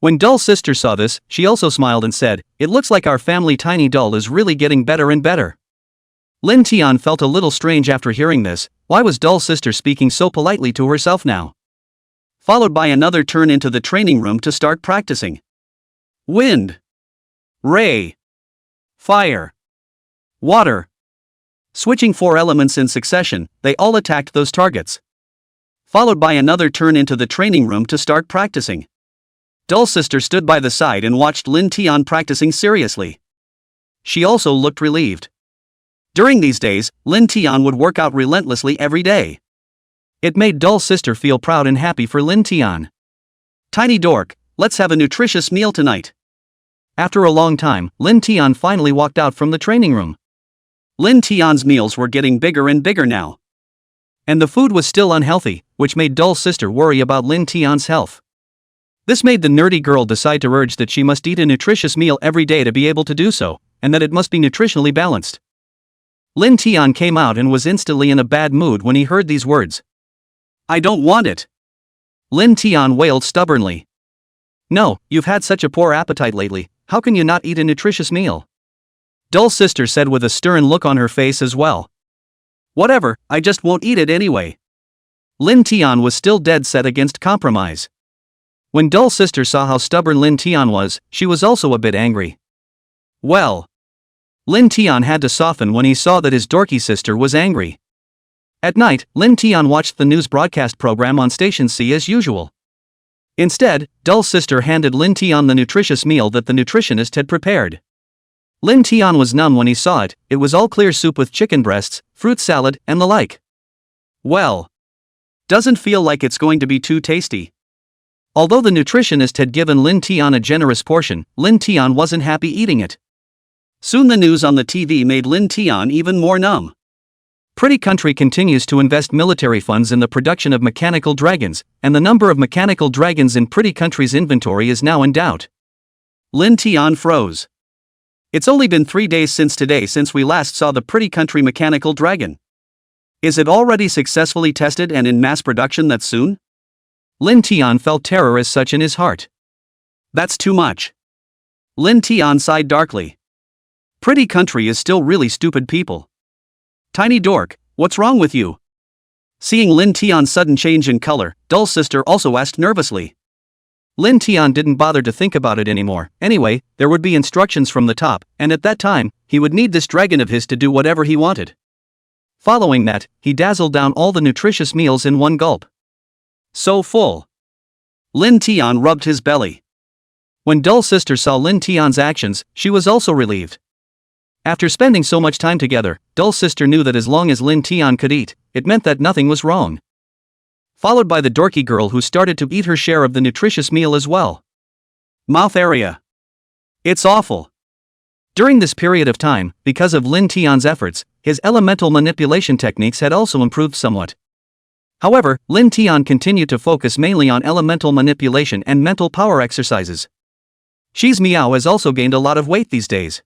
When Dull Sister saw this, she also smiled and said, it looks like our family Tiny Dull is really getting better and better. Lin Tian felt a little strange after hearing this. Why was Dull Sister speaking so politely to herself now? Followed by another turn into the training room to start practicing. Wind, ray, fire, water. Switching 4 elements in succession, they all attacked those targets. Followed by another turn into the training room to start practicing. Dull Sister stood by the side and watched Lin Tian practicing seriously. She also looked relieved. During these days, Lin Tian would work out relentlessly every day. It made Dull's sister feel proud and happy for Lin Tian. Tiny dork, let's have a nutritious meal tonight. After a long time, Lin Tian finally walked out from the training room. Lin Tian's meals were getting bigger and bigger now. And the food was still unhealthy, which made Dull's sister worry about Lin Tian's health. This made the nerdy girl decide to urge that she must eat a nutritious meal every day to be able to do so, and that it must be nutritionally balanced. Lin Tian came out and was instantly in a bad mood when he heard these words. I don't want it. Lin Tian wailed stubbornly. No, you've had such a poor appetite lately, how can you not eat a nutritious meal? Dull's sister said with a stern look on her face as well. Whatever, I just won't eat it anyway. Lin Tian was still dead set against compromise. When Dull's sister saw how stubborn Lin Tian was, she was also a bit angry. Well, Lin Tian had to soften when he saw that his dorky sister was angry. At night, Lin Tian watched the news broadcast program on Station C as usual. Instead, Dull's sister handed Lin Tian the nutritious meal that the nutritionist had prepared. Lin Tian was numb when he saw it. It was all clear soup with chicken breasts, fruit salad, and the like. Well, doesn't feel like it's going to be too tasty. Although the nutritionist had given Lin Tian a generous portion, Lin Tian wasn't happy eating it. Soon the news on the TV made Lin Tian even more numb. Pretty Country continues to invest military funds in the production of mechanical dragons, and the number of mechanical dragons in Pretty Country's inventory is now in doubt. Lin Tian froze. It's only been 3 days since today since we last saw the Pretty Country mechanical dragon. Is it already successfully tested and in mass production that soon? Lin Tian felt terror as such in his heart. That's too much. Lin Tian sighed darkly. Pretty Country is still really stupid people. Tiny dork, what's wrong with you? Seeing Lin Tian's sudden change in color, Dull's sister also asked nervously. Lin Tian didn't bother to think about it anymore. Anyway, there would be instructions from the top, and at that time, he would need this dragon of his to do whatever he wanted. Following that, he dazzled down all the nutritious meals in one gulp. So full. Lin Tian rubbed his belly. When Dull's sister saw Lin Tian's actions, she was also relieved. After spending so much time together, Dull's sister knew that as long as Lin Tian could eat, it meant that nothing was wrong. Followed by the dorky girl who started to eat her share of the nutritious meal as well. Mouth area. It's awful. During this period of time, because of Lin Tian's efforts, his elemental manipulation techniques had also improved somewhat. However, Lin Tian continued to focus mainly on elemental manipulation and mental power exercises. Cheese Meow has also gained a lot of weight these days.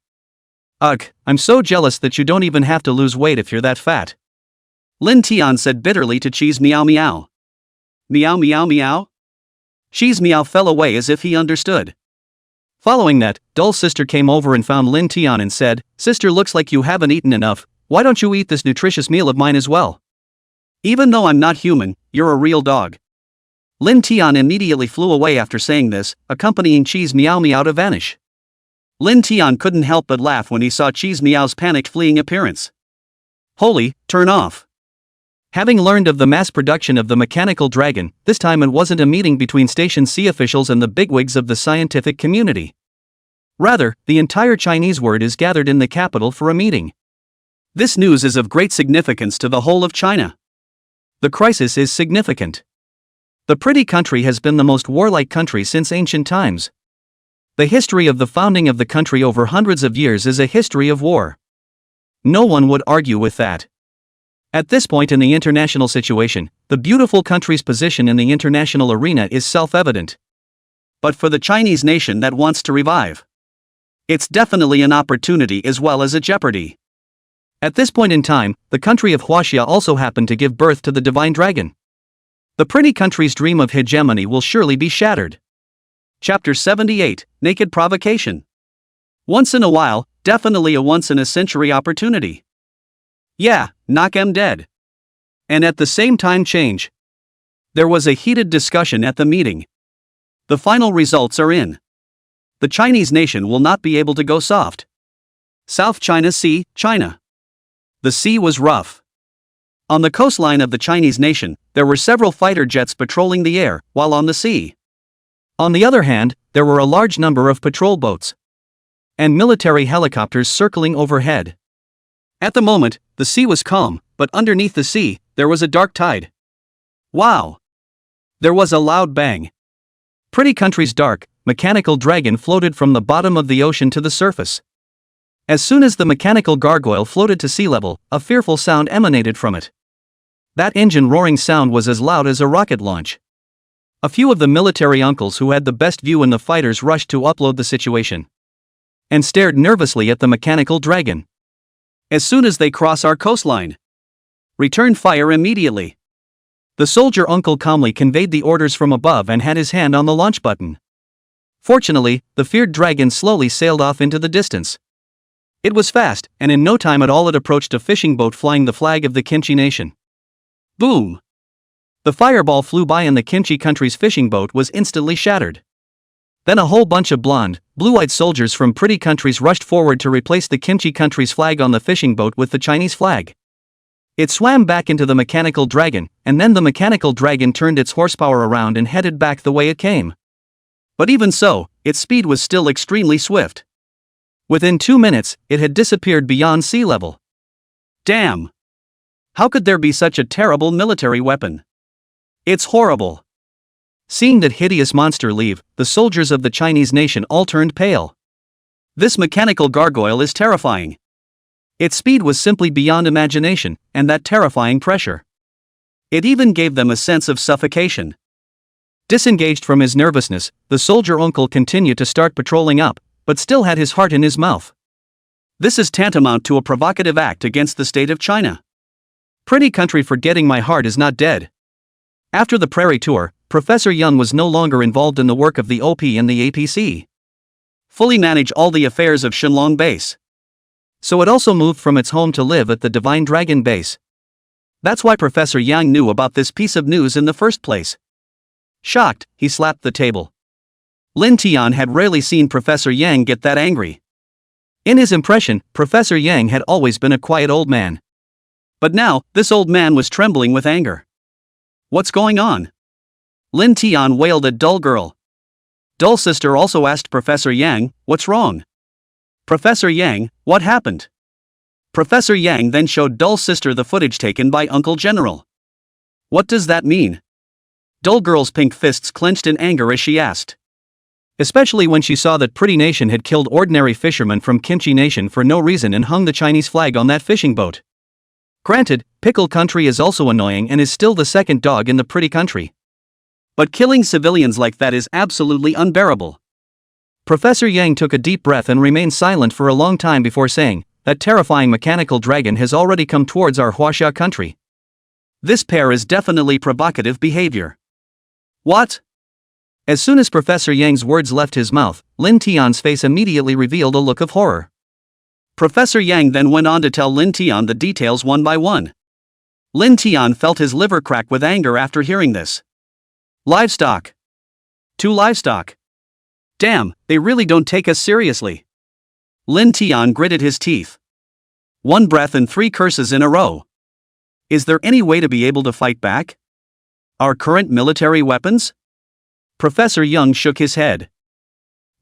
Ugh, I'm so jealous that you don't even have to lose weight if you're that fat. Lin Tian said bitterly to Cheese Meow Meow. Meow meow meow? Cheese Meow fell away as if he understood. Following that, Dull's sister came over and found Lin Tian and said, Sister, looks like you haven't eaten enough, why don't you eat this nutritious meal of mine as well? Even though I'm not human, you're a real dog. Lin Tian immediately flew away after saying this, accompanying Cheese Meow Meow to vanish. Lin Tian couldn't help but laugh when he saw Cheese Meow's panicked fleeing appearance. Holy, turn off. Having learned of the mass production of the mechanical dragon, this time it wasn't a meeting between Station C officials and the bigwigs of the scientific community. Rather, the entire Chinese world is gathered in the capital for a meeting. This news is of great significance to the whole of China. The crisis is significant. The Pretty Country has been the most warlike country since ancient times. The history of the founding of the country over hundreds of years is a history of war. No one would argue with that. At this point in the international situation, the beautiful country's position in the international arena is self-evident. But for the Chinese nation that wants to revive, it's definitely an opportunity as well as a jeopardy. At this point in time, the country of Huaxia also happened to give birth to the divine dragon. The Pretty Country's dream of hegemony will surely be shattered. Chapter 78, Naked Provocation. Once in a while, definitely a once-in-a-century opportunity. Yeah, knock 'em dead. And at the same time change. There was a heated discussion at the meeting. The final results are in. The Chinese nation will not be able to go soft. South China Sea, China. The sea was rough. On the coastline of the Chinese nation, there were several fighter jets patrolling the air, while on the sea. On the other hand, there were a large number of patrol boats and military helicopters circling overhead. At the moment, the sea was calm, but underneath the sea, there was a dark tide. Wow! There was a loud bang. Pretty Country's dark, mechanical dragon floated from the bottom of the ocean to the surface. As soon as the mechanical gargoyle floated to sea level, a fearful sound emanated from it. That engine roaring sound was as loud as a rocket launch. A few of the military uncles who had the best view in the fighters rushed to upload the situation and stared nervously at the mechanical dragon. As soon as they cross our coastline, return fire immediately. The soldier uncle calmly conveyed the orders from above and had his hand on the launch button. Fortunately, the feared dragon slowly sailed off into the distance. It was fast, and in no time at all it approached a fishing boat flying the flag of the Kimchi nation. Boom! The fireball flew by and the Kimchi country's fishing boat was instantly shattered. Then a whole bunch of blonde, blue-eyed soldiers from pretty countries rushed forward to replace the Kimchi country's flag on the fishing boat with the Chinese flag. It swam back into the mechanical dragon, and then the mechanical dragon turned its horsepower around and headed back the way it came. But even so, its speed was still extremely swift. Within 2 minutes, it had disappeared beyond sea level. Damn! How could there be such a terrible military weapon? It's horrible. Seeing that hideous monster leave, the soldiers of the Chinese nation all turned pale. This mechanical gargoyle is terrifying. Its speed was simply beyond imagination, and that terrifying pressure. It even gave them a sense of suffocation. Disengaged from his nervousness, the soldier uncle continued to start patrolling up, but still had his heart in his mouth. This is tantamount to a provocative act against the state of China. Pretty Country forgetting my heart is not dead. After the prairie tour, Professor Young was no longer involved in the work of the OP and the APC. Fully manage all the affairs of Shenlong Base. So it also moved from its home to live at the Divine Dragon Base. That's why Professor Yang knew about this piece of news in the first place. Shocked, he slapped the table. Lin Tian had rarely seen Professor Yang get that angry. In his impression, Professor Yang had always been a quiet old man. But now, this old man was trembling with anger. What's going on? Lin Tian wailed at Dull Girl. Dull Sister also asked Professor Yang, what's wrong? Professor Yang, what happened? Professor Yang then showed Dull Sister the footage taken by Uncle General. What does that mean? Dull Girl's pink fists clenched in anger as she asked. Especially when she saw that Pretty Nation had killed ordinary fishermen from Kimchi Nation for no reason and hung the Chinese flag on that fishing boat. Granted, Pickle Country is also annoying and is still the second dog in the Pretty Country. But killing civilians like that is absolutely unbearable. Professor Yang took a deep breath and remained silent for a long time before saying, that terrifying mechanical dragon has already come towards our Huaxia country. This pair is definitely provocative behavior. What? As soon as Professor Yang's words left his mouth, Lin Tian's face immediately revealed a look of horror. Professor Yang then went on to tell Lin Tian the details one by one. Lin Tian felt his liver crack with anger after hearing this. Livestock. 2 livestock. Damn, they really don't take us seriously. Lin Tian gritted his teeth. 1 breath and 3 curses in a row. Is there any way to be able to fight back? Our current military weapons? Professor Young shook his head.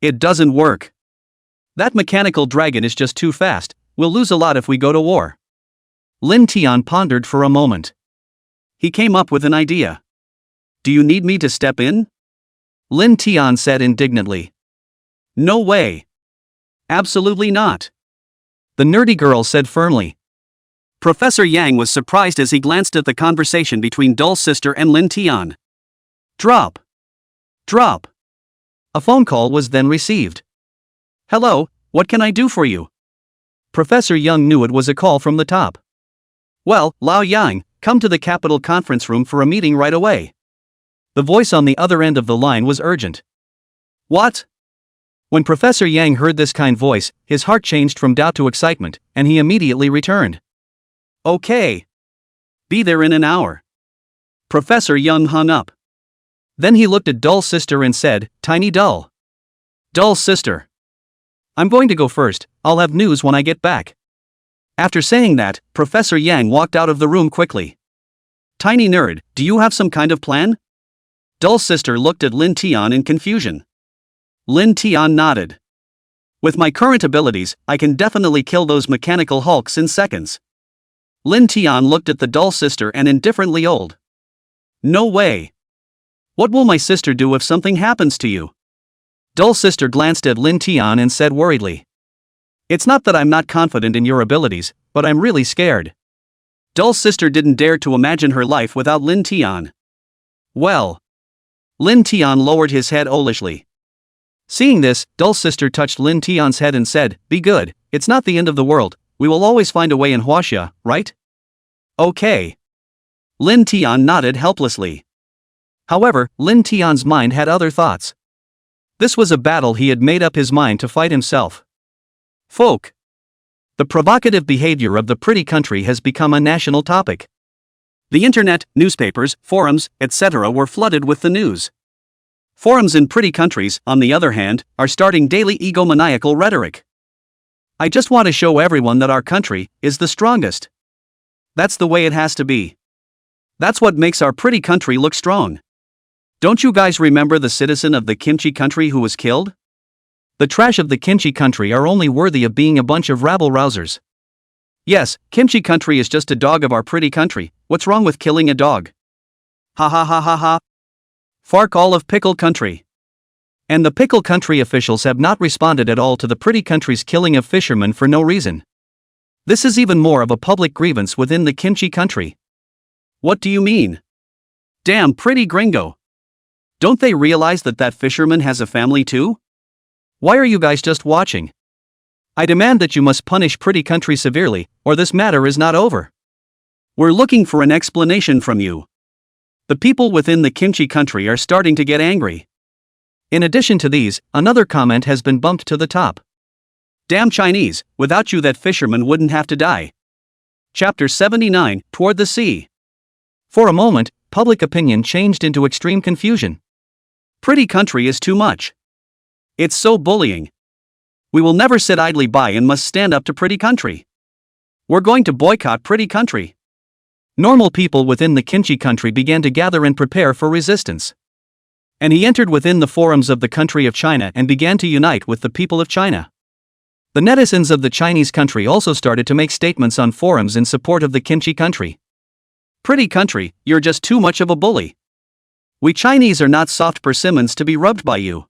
It doesn't work. That mechanical dragon is just too fast, we'll lose a lot if we go to war. Lin Tian pondered for a moment. He came up with an idea. Do you need me to step in? Lin Tian said indignantly. No way. Absolutely not. The nerdy girl said firmly. Professor Yang was surprised as he glanced at the conversation between Dull Sister and Lin Tian. Drop. Drop. A phone call was then received. Hello, what can I do for you? Professor Young knew it was a call from the top. Well, Lao Yang, come to the Capital Conference Room for a meeting right away. The voice on the other end of the line was urgent. What? When Professor Yang heard this kind voice, his heart changed from doubt to excitement, and he immediately returned. Okay. Be there in an hour. Professor Young hung up. Then he looked at Dull Sister and said, Tiny Dull. Dull Sister. I'm going to go first, I'll have news when I get back. After saying that, Professor Yang walked out of the room quickly. Tiny Nerd, do you have some kind of plan? Dull Sister looked at Lin Tian in confusion. Lin Tian nodded. With my current abilities, I can definitely kill those mechanical hulks in seconds. Lin Tian looked at the dull sister and indifferently old. No way. What will my sister do if something happens to you? Dull sister glanced at Lin Tian and said worriedly. It's not that I'm not confident in your abilities, but I'm really scared. Dull sister didn't dare to imagine her life without Lin Tian. Well. Lin Tian lowered his head owlishly. Seeing this, Dull sister touched Lin Tian's head and said, Be good, it's not the end of the world, we will always find a way in Huaxia, right? Okay. Lin Tian nodded helplessly. However, Lin Tian's mind had other thoughts. This was a battle he had made up his mind to fight himself. Folk. The provocative behavior of the pretty country has become a national topic. The internet, newspapers, forums, etc. were flooded with the news. Forums in pretty countries, on the other hand, are starting daily egomaniacal rhetoric. I just want to show everyone that our country is the strongest. That's the way it has to be. That's what makes our pretty country look strong. Don't you guys remember the citizen of the kimchi country who was killed? The trash of the kimchi country are only worthy of being a bunch of rabble-rousers. Yes, kimchi country is just a dog of our pretty country, what's wrong with killing a dog? Ha ha ha ha ha. Fark all of pickle country. And the pickle country officials have not responded at all to the pretty country's killing of fishermen for no reason. This is even more of a public grievance within the kimchi country. What do you mean? Damn pretty gringo. Don't they realize that that fisherman has a family too? Why are you guys just watching? I demand that you must punish pretty country severely, or this matter is not over. We're looking for an explanation from you. The people within the kimchi country are starting to get angry. In addition to these, another comment has been bumped to the top. Damn Chinese, without you that fisherman wouldn't have to die. Chapter 79, Toward the Sea. For a moment, public opinion changed into extreme confusion. Pretty country is too much. It's so bullying. We will never sit idly by and must stand up to pretty country. We're going to boycott pretty country. Normal people within the kimchi country began to gather and prepare for resistance. And he entered within the forums of the country of China and began to unite with the people of China. The netizens of the Chinese country also started to make statements on forums in support of the kimchi country. Pretty country, you're just too much of a bully. We Chinese are not soft persimmons to be rubbed by you.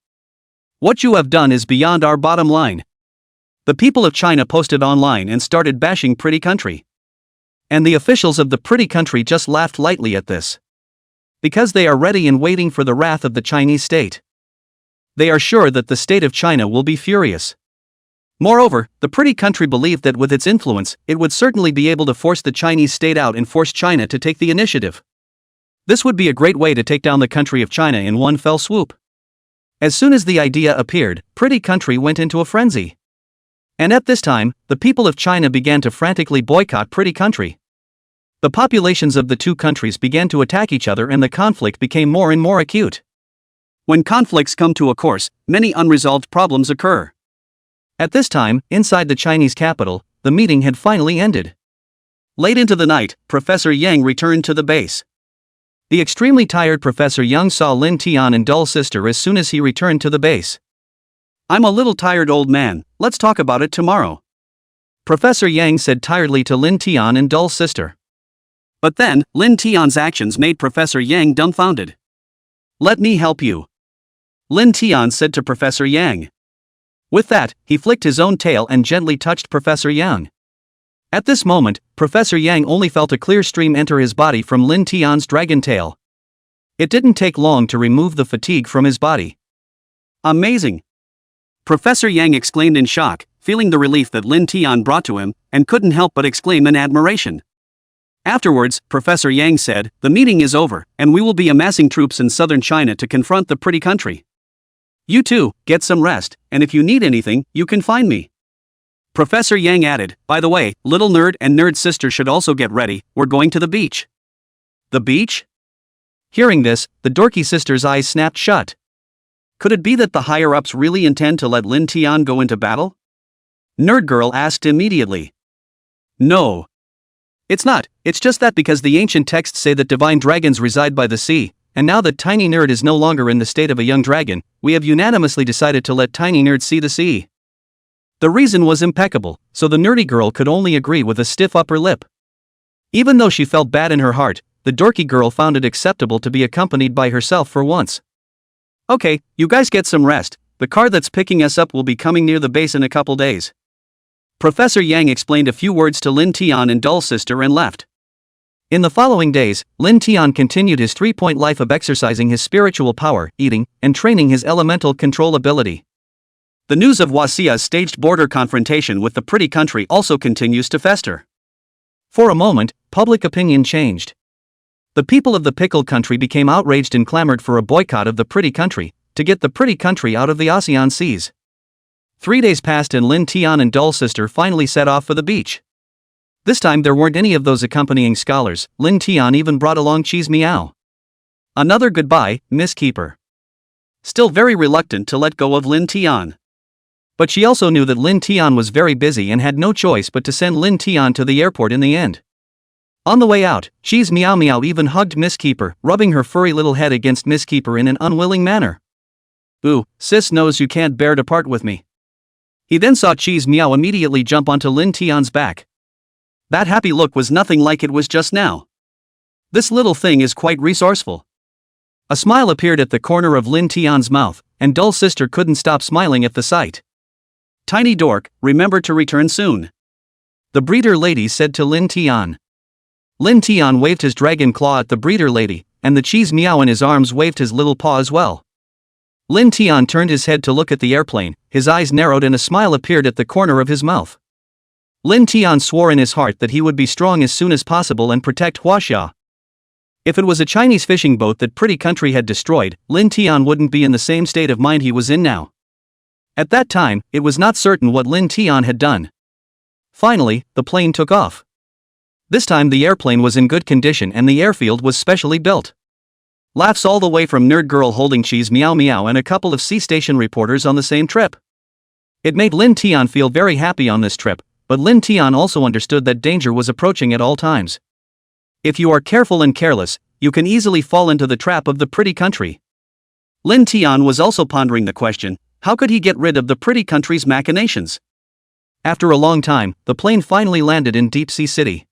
What you have done is beyond our bottom line. The people of China posted online and started bashing pretty country. And the officials of the pretty country just laughed lightly at this. Because they are ready and waiting for the wrath of the Chinese state. They are sure that the state of China will be furious. Moreover, the pretty country believed that with its influence, it would certainly be able to force the Chinese state out and force China to take the initiative. This would be a great way to take down the country of China in one fell swoop. As soon as the idea appeared, pretty country went into a frenzy. And at this time, the people of China began to frantically boycott pretty country. The populations of the two countries began to attack each other and the conflict became more and more acute. When conflicts come to a course, many unresolved problems occur. At this time, inside the Chinese capital, the meeting had finally ended. Late into the night, Professor Yang returned to the base. The extremely tired Professor Yang saw Lin Tian and Dull Sister as soon as he returned to the base. I'm a little tired, old man, let's talk about it tomorrow. Professor Yang said tiredly to Lin Tian and Dull Sister. But then, Lin Tian's actions made Professor Yang dumbfounded. Let me help you. Lin Tian said to Professor Yang. With that, he flicked his own tail and gently touched Professor Yang. At this moment, Professor Yang only felt a clear stream enter his body from Lin Tian's dragon tail. It didn't take long to remove the fatigue from his body. Amazing! Professor Yang exclaimed in shock, feeling the relief that Lin Tian brought to him, and couldn't help but exclaim in admiration. Afterwards, Professor Yang said, the meeting is over, and we will be amassing troops in southern China to confront the pretty country. You too, get some rest, and if you need anything, you can find me. Professor Yang added, by the way, little nerd and nerd sister should also get ready, we're going to the beach. The beach? Hearing this, the dorky sister's eyes snapped shut. Could it be that the higher-ups really intend to let Lin Tian go into battle? Nerd girl asked immediately. No. It's not, it's just that because the ancient texts say that divine dragons reside by the sea, and now that Tiny Nerd is no longer in the state of a young dragon, we have unanimously decided to let Tiny Nerd see the sea. The reason was impeccable, so the nerdy girl could only agree with a stiff upper lip. Even though she felt bad in her heart, the dorky girl found it acceptable to be accompanied by herself for once. Okay, you guys get some rest, the car that's picking us up will be coming near the base in a couple days. Professor Yang explained a few words to Lin Tian and Doll's sister and left. In the following days, Lin Tian continued his 3-point life of exercising his spiritual power, eating, and training his elemental control ability. The news of Wasia's staged border confrontation with the pretty country also continues to fester. For a moment, public opinion changed. The people of the pickle country became outraged and clamored for a boycott of the pretty country, to get the pretty country out of the ASEAN seas. 3 days passed and Lin Tian and Doll's sister finally set off for the beach. This time there weren't any of those accompanying scholars. Lin Tian even brought along Cheese Meow. Another goodbye, Miss Keeper. Still very reluctant to let go of Lin Tian. But she also knew that Lin Tian was very busy and had no choice but to send Lin Tian to the airport in the end. On the way out, Cheese Meow Meow even hugged Miss Keeper, rubbing her furry little head against Miss Keeper in an unwilling manner. Ooh, sis knows you can't bear to part with me. He then saw Cheese Meow immediately jump onto Lin Tian's back. That happy look was nothing like it was just now. This little thing is quite resourceful. A smile appeared at the corner of Lin Tian's mouth, and Doll's sister couldn't stop smiling at the sight. Tiny dork, remember to return soon. The breeder lady said to Lin Tian. Lin Tian waved his dragon claw at the breeder lady, and the Cheese Meow in his arms waved his little paw as well. Lin Tian turned his head to look at the airplane, his eyes narrowed and a smile appeared at the corner of his mouth. Lin Tian swore in his heart that he would be strong as soon as possible and protect Huaxia. If it was a Chinese fishing boat that pretty country had destroyed, Lin Tian wouldn't be in the same state of mind he was in now. At that time, it was not certain what Lin Tian had done. Finally, the plane took off. This time the airplane was in good condition and the airfield was specially built. Laughs all the way from Nerd Girl holding Cheese Meow Meow and a couple of sea station reporters on the same trip. It made Lin Tian feel very happy on this trip, but Lin Tian also understood that danger was approaching at all times. If you are careful and careless, you can easily fall into the trap of the pretty country. Lin Tian was also pondering the question, how could he get rid of the pretty country's machinations? After a long time, the plane finally landed in Deep Sea City.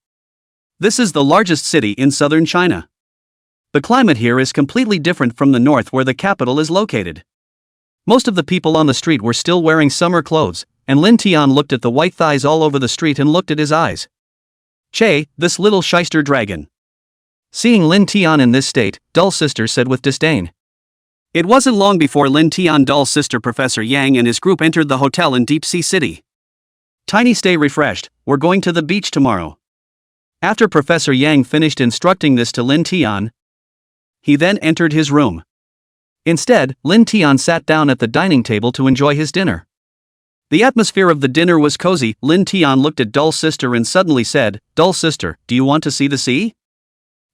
This is the largest city in southern China. The climate here is completely different from the north where the capital is located. Most of the people on the street were still wearing summer clothes, and Lin Tian looked at the white thighs all over the street and looked at his eyes. Che, this little shyster dragon. Seeing Lin Tian in this state, Doll's sister said with disdain. It wasn't long before Lin Tian Doll's sister Professor Yang and his group entered the hotel in Deep Sea City. Tiny, stay refreshed, we're going to the beach tomorrow. After Professor Yang finished instructing this to Lin Tian, he then entered his room. Instead, Lin Tian sat down at the dining table to enjoy his dinner. The atmosphere of the dinner was cozy. Lin Tian looked at Doll's sister and suddenly said, Doll's sister, do you want to see the sea?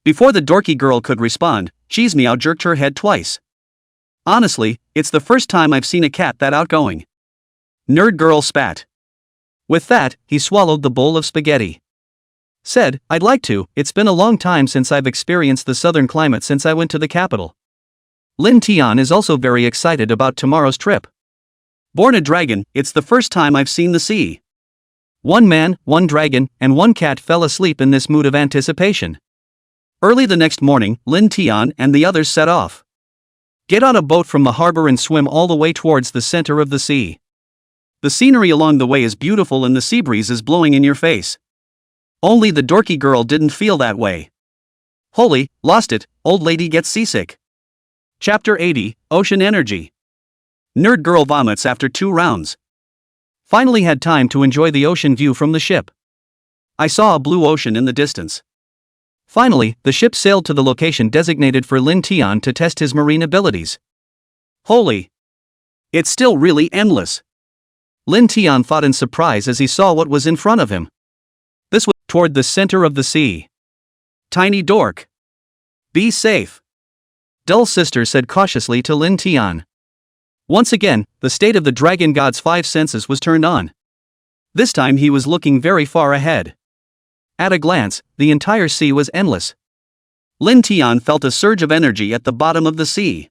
Before the dorky girl could respond, Cheese Meow jerked her head twice. Honestly, it's the first time I've seen a cat that outgoing. Nerd Girl spat. With that, he swallowed the bowl of spaghetti. Said, I'd like to, it's been a long time since I've experienced the southern climate since I went to the capital. Lin Tian is also very excited about tomorrow's trip. Born a dragon, it's the first time I've seen the sea. One man, one dragon, and one cat fell asleep in this mood of anticipation. Early the next morning, Lin Tian and the others set off. Get on a boat from the harbor and swim all the way towards the center of the sea. The scenery along the way is beautiful and the sea breeze is blowing in your face. Only the dorky girl didn't feel that way. Holy, lost it, old lady gets seasick. Chapter 80, Ocean Energy. Nerd Girl vomits after 2 rounds. Finally had time to enjoy the ocean view from the ship. I saw a blue ocean in the distance. Finally, the ship sailed to the location designated for Lin Tian to test his marine abilities. Holy! It's still really endless. Lin Tian thought in surprise as he saw what was in front of him. This was toward the center of the sea. Tiny dork. Be safe. Dull sister said cautiously to Lin Tian. Once again, the state of the dragon god's 5 senses was turned on. This time he was looking very far ahead. At a glance, the entire sea was endless. Lin Tian felt a surge of energy at the bottom of the sea.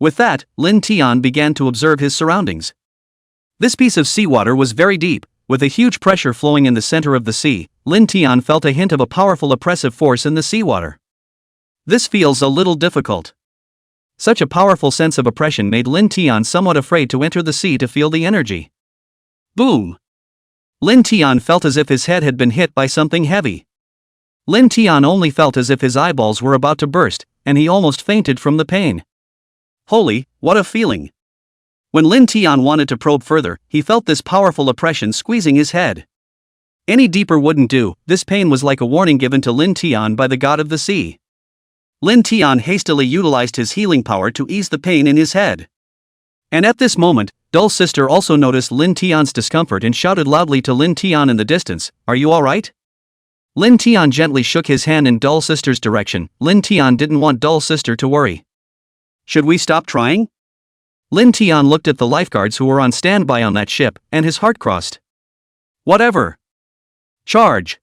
With that, Lin Tian began to observe his surroundings. This piece of seawater was very deep, with a huge pressure flowing in the center of the sea. Lin Tian felt a hint of a powerful oppressive force in the seawater. This feels a little difficult. Such a powerful sense of oppression made Lin Tian somewhat afraid to enter the sea to feel the energy. Boom! Lin Tian felt as if his head had been hit by something heavy. Lin Tian only felt as if his eyeballs were about to burst, and he almost fainted from the pain. Holy, what a feeling! When Lin Tian wanted to probe further, he felt this powerful oppression squeezing his head. Any deeper wouldn't do. This pain was like a warning given to Lin Tian by the god of the sea. Lin Tian hastily utilized his healing power to ease the pain in his head. And at this moment, Dull Sister also noticed Lin Tian's discomfort and shouted loudly to Lin Tian in the distance, "Are you alright?" Lin Tian gently shook his hand in Dull Sister's direction. Lin Tian didn't want Dull Sister to worry. Should we stop trying? Lin Tian looked at the lifeguards who were on standby on that ship, and his heart crossed. Whatever. Charge.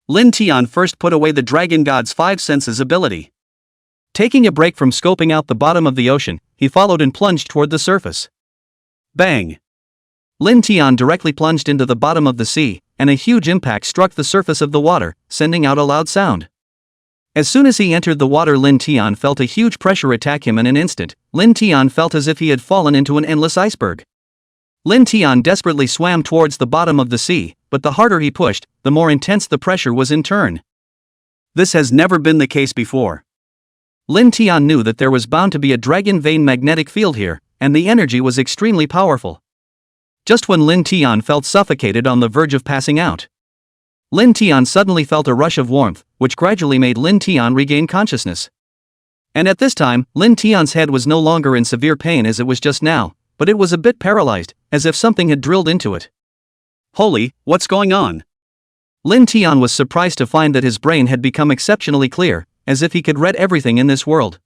Lin Tian first put away the dragon god's 5 senses ability. Taking a break from scoping out the bottom of the ocean, he followed and plunged toward the surface. Bang! Lin Tian directly plunged into the bottom of the sea, and a huge impact struck the surface of the water, sending out a loud sound. As soon as he entered the water, Lin Tian felt a huge pressure attack him in an instant. Lin Tian felt as if he had fallen into an endless iceberg. Lin Tian desperately swam towards the bottom of the sea, but the harder he pushed, the more intense the pressure was in turn. This has never been the case before. Lin Tian knew that there was bound to be a dragon vein magnetic field here, and the energy was extremely powerful. Just when Lin Tian felt suffocated on the verge of passing out, Lin Tian suddenly felt a rush of warmth, which gradually made Lin Tian regain consciousness. And at this time, Lin Tian's head was no longer in severe pain as it was just now, but it was a bit paralyzed, as if something had drilled into it. Holy, what's going on? Lin Tian was surprised to find that his brain had become exceptionally clear, as if he could read everything in this world.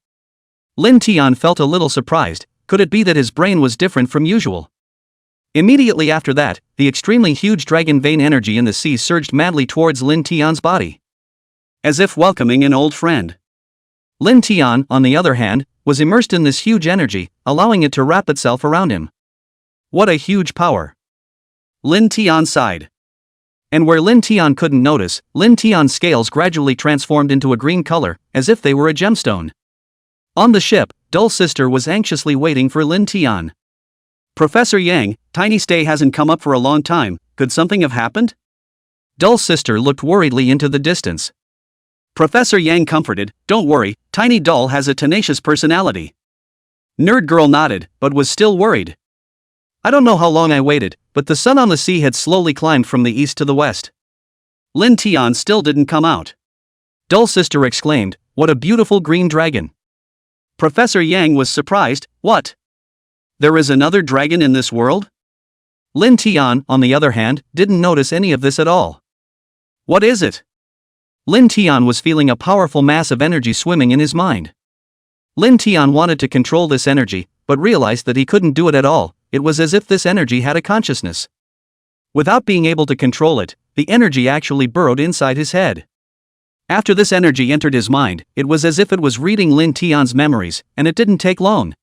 Lin Tian felt a little surprised. Could it be that his brain was different from usual? Immediately after that, the extremely huge dragon vein energy in the sea surged madly towards Lin Tian's body, as if welcoming an old friend. Lin Tian, on the other hand, was immersed in this huge energy, allowing it to wrap itself around him. What a huge power! Lin Tian sighed. And where Lin Tian couldn't notice, Lin Tian's scales gradually transformed into a green color, as if they were a gemstone. On the ship, Dull Sister was anxiously waiting for Lin Tian. Professor Yang, Tiny Stay hasn't come up for a long time. Could something have happened? Dull Sister looked worriedly into the distance. Professor Yang comforted, "Don't worry, Tiny Doll has a tenacious personality." Nerd Girl nodded, but was still worried. I don't know how long I waited, but the sun on the sea had slowly climbed from the east to the west. Lin Tian still didn't come out. Dull Sister exclaimed, "What a beautiful green dragon." Professor Yang was surprised. What? There is another dragon in this world? Lin Tian, on the other hand, didn't notice any of this at all. What is it? Lin Tian was feeling a powerful mass of energy swimming in his mind. Lin Tian wanted to control this energy, but realized that he couldn't do it at all. It was as if this energy had a consciousness. Without being able to control it, the energy actually burrowed inside his head. After this energy entered his mind, it was as if it was reading Lin Tian's memories, and it didn't take long.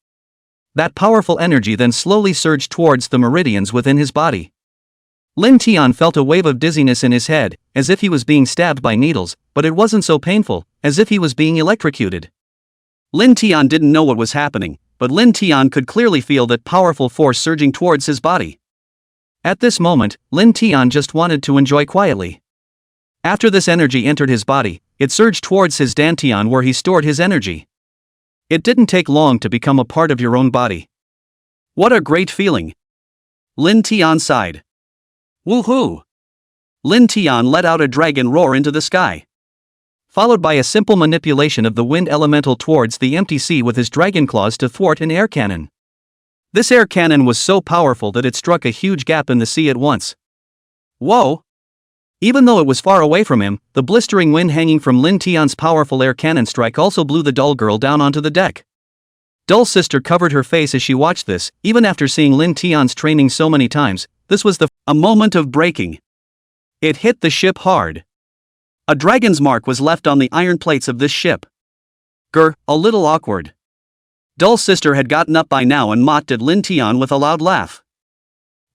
That powerful energy then slowly surged towards the meridians within his body. Lin Tian felt a wave of dizziness in his head, as if he was being stabbed by needles, but it wasn't so painful, as if he was being electrocuted. Lin Tian didn't know what was happening, but Lin Tian could clearly feel that powerful force surging towards his body. At this moment, Lin Tian just wanted to enjoy quietly. After this energy entered his body, it surged towards his dantian where he stored his energy. It didn't take long to become a part of your own body. What a great feeling! Lin Tian sighed. Woohoo! Lin Tian let out a dragon roar into the sky, followed by a simple manipulation of the wind elemental towards the empty sea with his dragon claws to thwart an air cannon. This air cannon was so powerful that it struck a huge gap in the sea at once. Whoa! Even though it was far away from him, the blistering wind hanging from Lin Tian's powerful air cannon strike also blew the Dull Girl down onto the deck. Dull Sister covered her face as she watched this. Even after seeing Lin Tian's training so many times, this was a moment of breaking. It hit the ship hard. A dragon's mark was left on the iron plates of this ship. A little awkward. Dull Sister had gotten up by now and mocked at Lin Tian with a loud laugh.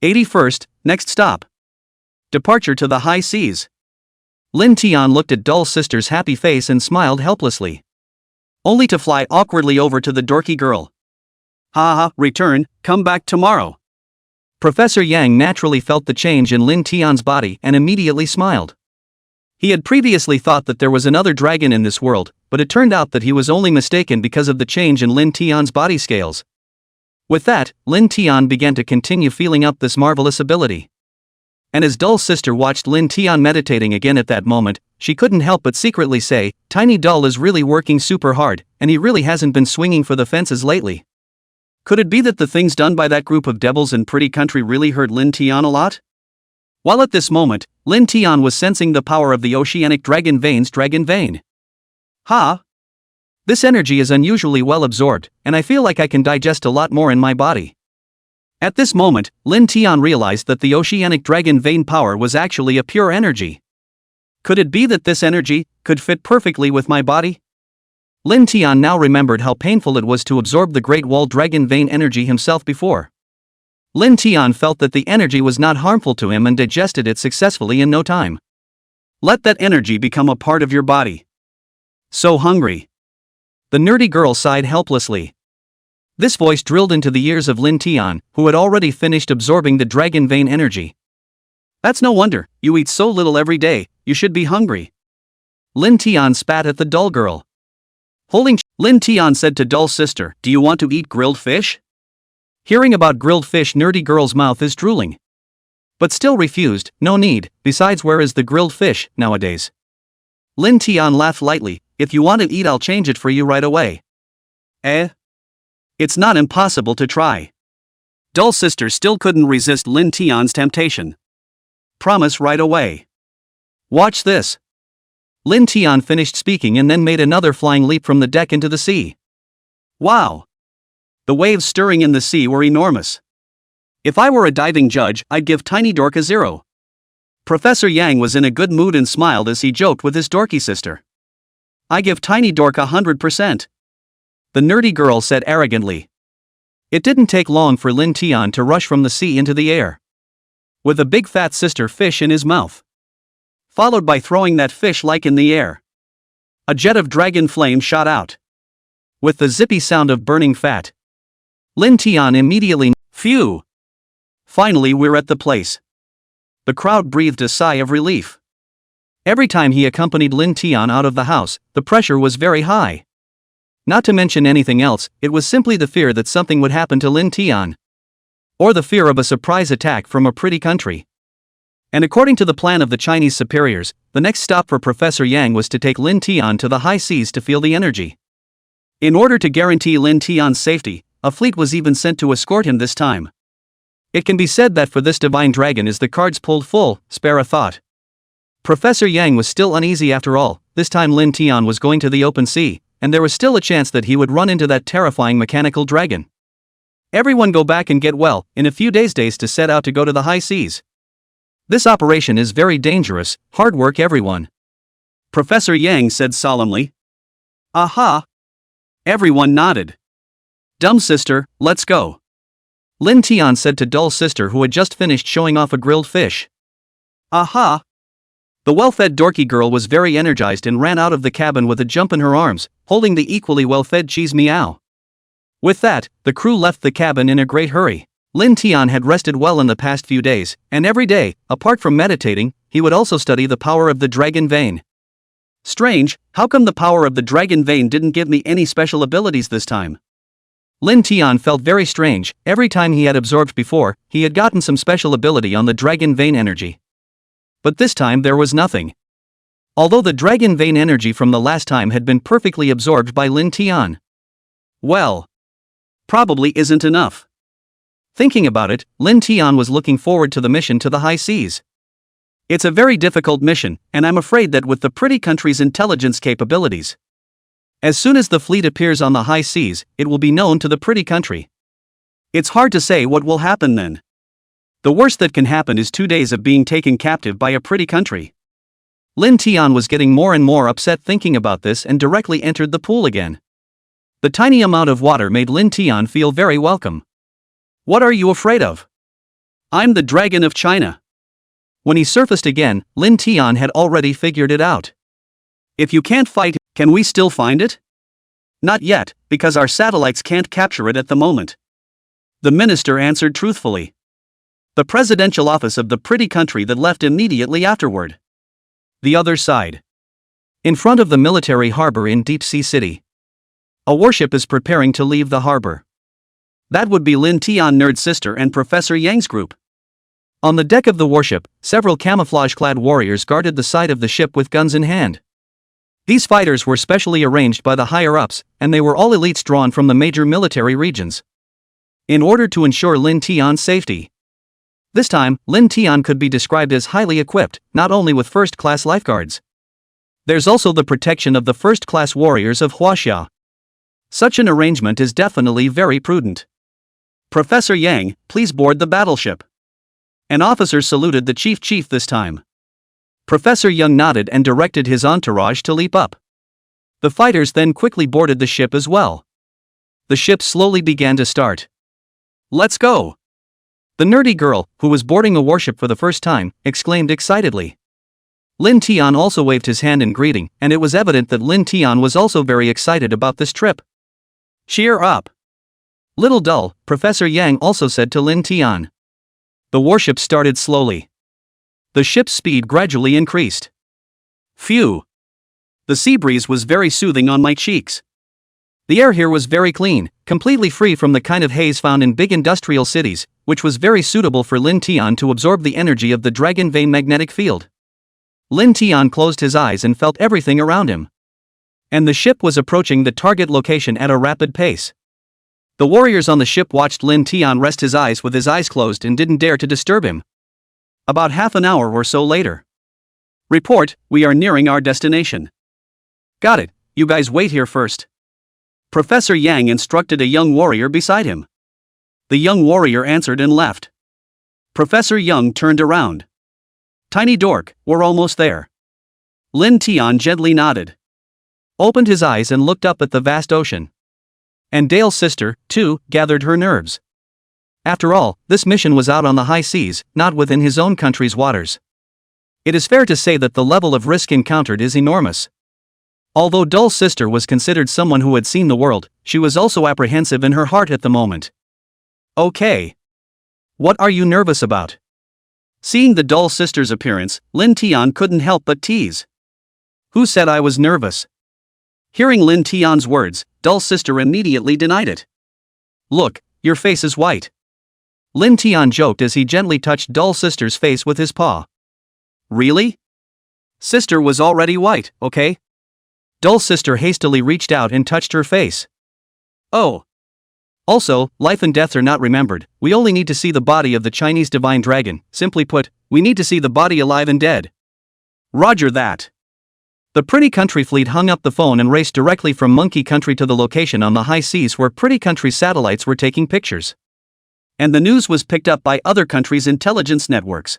81st, next stop. Departure to the high seas. Lin Tian looked at Dull Sister's happy face and smiled helplessly. Only to fly awkwardly over to the dorky girl. Haha, return, come back tomorrow. Professor Yang naturally felt the change in Lin Tian's body and immediately smiled. He had previously thought that there was another dragon in this world, but it turned out that he was only mistaken because of the change in Lin Tian's body scales. With that, Lin Tian began to continue feeling up this marvelous ability. And as Dull Sister watched Lin Tian meditating again at that moment, she couldn't help but secretly say, Tiny Dull is really working super hard, and he really hasn't been swinging for the fences lately. Could it be that the things done by that group of devils in Pretty Country really hurt Lin Tian a lot? While at this moment, Lin Tian was sensing the power of the oceanic dragon vein's dragon vein. Ha! This energy is unusually well absorbed, and I feel like I can digest a lot more in my body. At this moment, Lin Tian realized that the oceanic dragon vein power was actually a pure energy. Could it be that this energy could fit perfectly with my body? Lin Tian now remembered how painful it was to absorb the Great Wall Dragon vein energy himself before. Lin Tian felt that the energy was not harmful to him and digested it successfully in no time. Let that energy become a part of your body. So hungry. The nerdy girl sighed helplessly. This voice drilled into the ears of Lin Tian, who had already finished absorbing the dragon vein energy. That's no wonder, you eat so little every day, you should be hungry. Lin Tian spat at the dull girl. Lin Tian said to Dull Sister, do you want to eat grilled fish? Hearing about grilled fish, nerdy girl's mouth is drooling. But still refused, no need, besides where is the grilled fish, nowadays? Lin Tian laughed lightly, if you want to eat I'll change it for you right away. It's not impossible to try. Dull Sister still couldn't resist Lin Tian's temptation. Promise right away. Watch this. Lin Tian finished speaking and then made another flying leap from the deck into the sea. Wow! The waves stirring in the sea were enormous. If I were a diving judge, I'd give Tiny Dork a 0. Professor Yang was in a good mood and smiled as he joked with his dorky sister. I give Tiny Dork 100%. The nerdy girl said arrogantly. It didn't take long for Lin Tian to rush from the sea into the air, with a big fat sister fish in his mouth, followed by throwing that fish like in the air. A jet of dragon flame shot out, with the zippy sound of burning fat. Lin Tian immediately, phew! Finally we're at the place. The crowd breathed a sigh of relief. Every time he accompanied Lin Tian out of the house, the pressure was very high. Not to mention anything else, it was simply the fear that something would happen to Lin Tian, or the fear of a surprise attack from a pretty country. And according to the plan of the Chinese superiors, the next stop for Professor Yang was to take Lin Tian to the high seas to feel the energy. In order to guarantee Lin Tian's safety, a fleet was even sent to escort him this time. It can be said that for this divine dragon is the cards pulled full, spare a thought. Professor Yang was still uneasy after all, this time Lin Tian was going to the open sea, and there was still a chance that he would run into that terrifying mechanical dragon. Everyone go back and get well, in a few days to set out to go to the high seas. This operation is very dangerous, hard work everyone. Professor Yang said solemnly. Aha! Everyone nodded. Dumb sister, let's go. Lin Tian said to Dull Sister who had just finished showing off a grilled fish. Aha! The well-fed dorky girl was very energized and ran out of the cabin with a jump in her arms, holding the equally well-fed cheese meow. With that, the crew left the cabin in a great hurry. Lin Tian had rested well in the past few days, and every day, apart from meditating, he would also study the power of the dragon vein. Strange, how come the power of the dragon vein didn't give me any special abilities this time? Lin Tian felt very strange. Every time he had absorbed before, he had gotten some special ability on the dragon vein energy. But this time there was nothing. Although the dragon vein energy from the last time had been perfectly absorbed by Lin Tian. Well, probably isn't enough. Thinking about it, Lin Tian was looking forward to the mission to the high seas. It's a very difficult mission, and I'm afraid that with the pretty country's intelligence capabilities, as soon as the fleet appears on the high seas, it will be known to the pretty country. It's hard to say what will happen then. The worst that can happen is 2 days of being taken captive by a pretty country. Lin Tian was getting more and more upset thinking about this and directly entered the pool again. The tiny amount of water made Lin Tian feel very welcome. What are you afraid of? I'm the Dragon of China. When he surfaced again, Lin Tian had already figured it out. If you can't fight, can we still find it? Not yet, because our satellites can't capture it at the moment. The minister answered truthfully. The presidential office of the pretty country that left immediately afterward. The other side. In front of the military harbor in Deep Sea City. A warship is preparing to leave the harbor. That would be Lin Tian Nerd's sister and Professor Yang's group. On the deck of the warship, several camouflage-clad warriors guarded the side of the ship with guns in hand. These fighters were specially arranged by the higher-ups, and they were all elites drawn from the major military regions. In order to ensure Lin Tian's safety. This time, Lin Tian could be described as highly equipped, not only with first-class lifeguards. There's also the protection of the first-class warriors of Huaxia. Such an arrangement is definitely very prudent. Professor Yang, please board the battleship. An officer saluted the chief this time. Professor Yang nodded and directed his entourage to leap up. The fighters then quickly boarded the ship as well. The ship slowly began to start. Let's go! The nerdy girl, who was boarding a warship for the first time, exclaimed excitedly. Lin Tian also waved his hand in greeting, and it was evident that Lin Tian was also very excited about this trip. Cheer up! Little dull, Professor Yang also said to Lin Tian. The warship started slowly. The ship's speed gradually increased. Phew! The sea breeze was very soothing on my cheeks. The air here was very clean, completely free from the kind of haze found in big industrial cities, which was very suitable for Lin Tian to absorb the energy of the dragon vein magnetic field. Lin Tian closed his eyes and felt everything around him. And the ship was approaching the target location at a rapid pace. The warriors on the ship watched Lin Tian rest his eyes with his eyes closed and didn't dare to disturb him. About half an hour or so later. Report, we are nearing our destination. Got it, you guys wait here first. Professor Yang instructed a young warrior beside him. The young warrior answered and left. Professor Yang turned around. Tiny dork, we're almost there. Lin Tian gently nodded. Opened his eyes and looked up at the vast ocean. And Dale's sister, too, gathered her nerves. After all, this mission was out on the high seas, not within his own country's waters. It is fair to say that the level of risk encountered is enormous. Although Dull's sister was considered someone who had seen the world, she was also apprehensive in her heart at the moment. Okay. What are you nervous about? Seeing the Dull sister's appearance, Lin Tian couldn't help but tease. Who said I was nervous? Hearing Lin Tian's words, Dull's sister immediately denied it. Look, your face is white. Lin Tian joked as he gently touched Dull's sister's face with his paw. Really? Sister was already white, okay? Dull's sister hastily reached out and touched her face. Oh. Also, life and death are not remembered, we only need to see the body of the Chinese divine dragon, simply put, we need to see the body alive and dead. Roger that. The pretty country fleet hung up the phone and raced directly from Monkey Country to the location on the high seas where pretty country satellites were taking pictures. And the news was picked up by other countries' intelligence networks.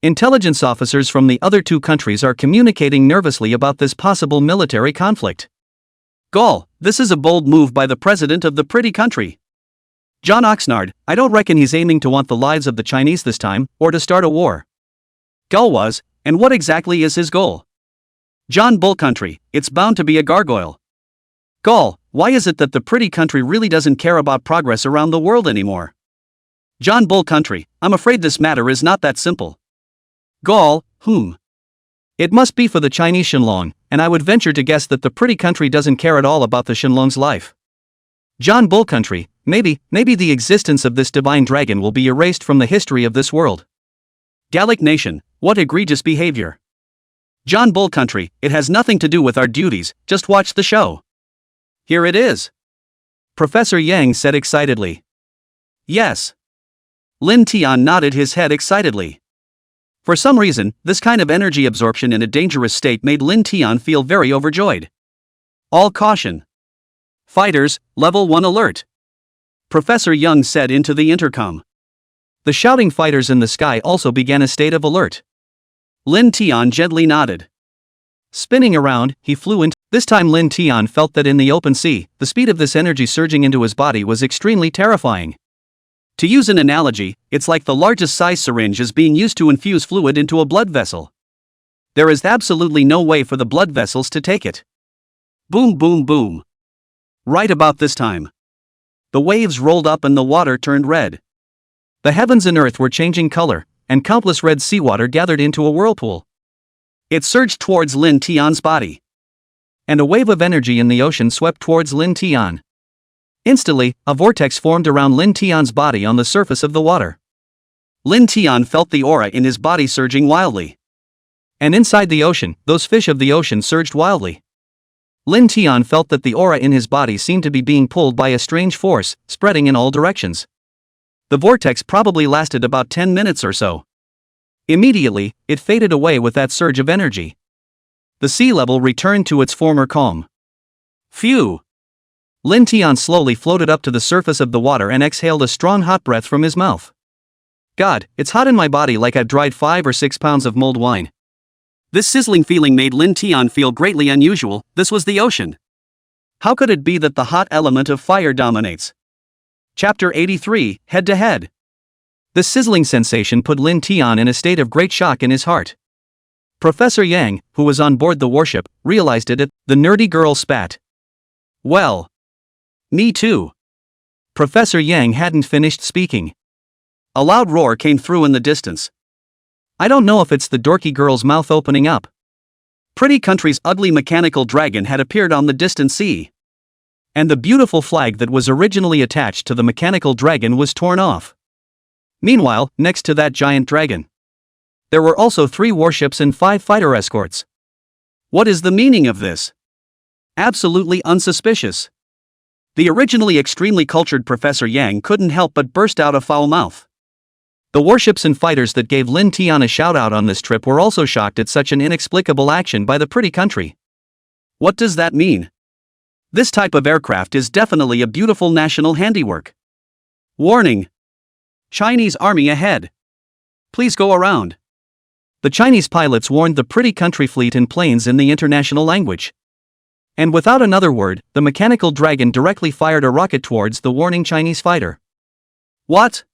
Intelligence officers from the other two countries are communicating nervously about this possible military conflict. Gall, this is a bold move by the president of the pretty country. John Oxnard, I don't reckon he's aiming to want the lives of the Chinese this time, or to start a war. Gull was, and what exactly is his goal? John Bullcountry, it's bound to be a gargoyle. Gull, why is it that the pretty country really doesn't care about progress around the world anymore? John Bullcountry, I'm afraid this matter is not that simple. Gull, whom? It must be for the Chinese Shenlong, and I would venture to guess that the pretty country doesn't care at all about the Shenlong's life. John Bullcountry, maybe the existence of this divine dragon will be erased from the history of this world. Gallic Nation, what egregious behavior. John Bullcountry, it has nothing to do with our duties, just watch the show. Here it is. Professor Yang said excitedly. Yes. Lin Tian nodded his head excitedly. For some reason, this kind of energy absorption in a dangerous state made Lin Tian feel very overjoyed. All caution. Fighters, level 1 alert. Professor Yang said into the intercom. The shouting fighters in the sky also began a state of alert. Lin Tian gently nodded. Spinning around, he flew into. This time Lin Tian felt that in the open sea, the speed of this energy surging into his body was extremely terrifying. To use an analogy, it's like the largest size syringe is being used to infuse fluid into a blood vessel. There is absolutely no way for the blood vessels to take it. Boom, boom, boom. Right about this time, the waves rolled up and the water turned red. The heavens and earth were changing color, and countless red seawater gathered into a whirlpool. It surged towards Lin Tian's body. And a wave of energy in the ocean swept towards Lin Tian. Instantly, a vortex formed around Lin Tian's body on the surface of the water. Lin Tian felt the aura in his body surging wildly. And inside the ocean, those fish of the ocean surged wildly. Lin Tian felt that the aura in his body seemed to be being pulled by a strange force, spreading in all directions. The vortex probably lasted about 10 minutes or so. Immediately, it faded away with that surge of energy. The sea level returned to its former calm. Phew! Lin Tian slowly floated up to the surface of the water and exhaled a strong hot breath from his mouth. God, it's hot in my body like I've dried 5 or 6 pounds of mulled wine. This sizzling feeling made Lin Tian feel greatly unusual. This was the ocean. How could it be that the hot element of fire dominates? Chapter 83, Head to Head. This sizzling sensation put Lin Tian in a state of great shock in his heart. Professor Yang, who was on board the warship, realized it. The nerdy girl spat. Well, me too. Professor Yang hadn't finished speaking. A loud roar came through in the distance. I don't know if it's the dorky girl's mouth opening up. Pretty Country's ugly mechanical dragon had appeared on the distant sea. And the beautiful flag that was originally attached to the mechanical dragon was torn off. Meanwhile, next to that giant dragon, there were also 3 warships and 5 fighter escorts. What is the meaning of this? Absolutely unsuspicious. The originally extremely cultured Professor Yang couldn't help but burst out a foul mouth. The warships and fighters that gave Lin Tian a shout-out on this trip were also shocked at such an inexplicable action by the Pretty Country. What does that mean? This type of aircraft is definitely a beautiful national handiwork. Warning! Chinese army ahead. Please go around. The Chinese pilots warned the Pretty Country fleet in planes in the international language. And without another word, the mechanical dragon directly fired a rocket towards the warning Chinese fighter. What?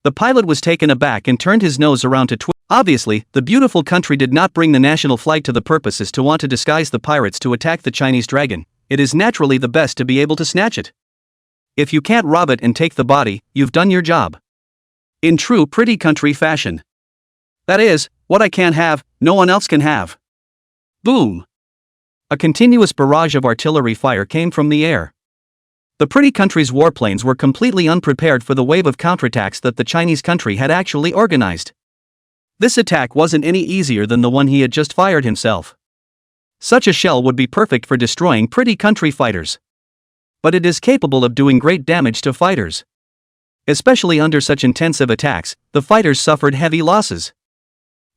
The pilot was taken aback and turned his nose around to Obviously, the beautiful country did not bring the national flag to the purposes to want to disguise the pirates to attack the Chinese dragon. It is naturally the best to be able to snatch it. If you can't rob it and take the body, you've done your job. In true Pretty Country fashion. That is, what I can't have, no one else can have. Boom! A continuous barrage of artillery fire came from the air. The Pretty Country's warplanes were completely unprepared for the wave of counterattacks that the Chinese country had actually organized. This attack wasn't any easier than the one he had just fired himself. Such a shell would be perfect for destroying Pretty Country fighters. But it is capable of doing great damage to fighters. Especially under such intensive attacks, the fighters suffered heavy losses.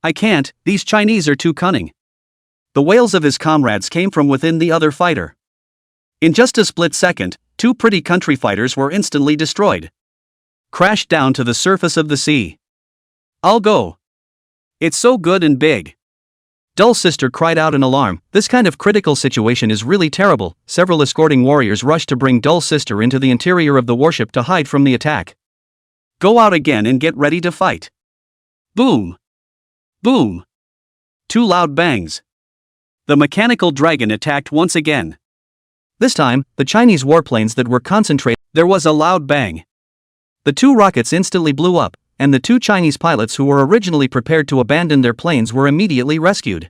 I can't, these Chinese are too cunning. The wails of his comrades came from within the other fighter. In just a split second, 2 Pretty Country fighters were instantly destroyed. Crashed down to the surface of the sea. I'll go. It's so good and big. Dull Sister cried out in alarm. This kind of critical situation is really terrible. Several escorting warriors rushed to bring Dull Sister into the interior of the warship to hide from the attack. Go out again and get ready to fight. Boom. Boom. 2 loud bangs. The mechanical dragon attacked once again. This time, the Chinese warplanes that were concentrated. There was a loud bang. The 2 rockets instantly blew up, and the 2 Chinese pilots who were originally prepared to abandon their planes were immediately rescued.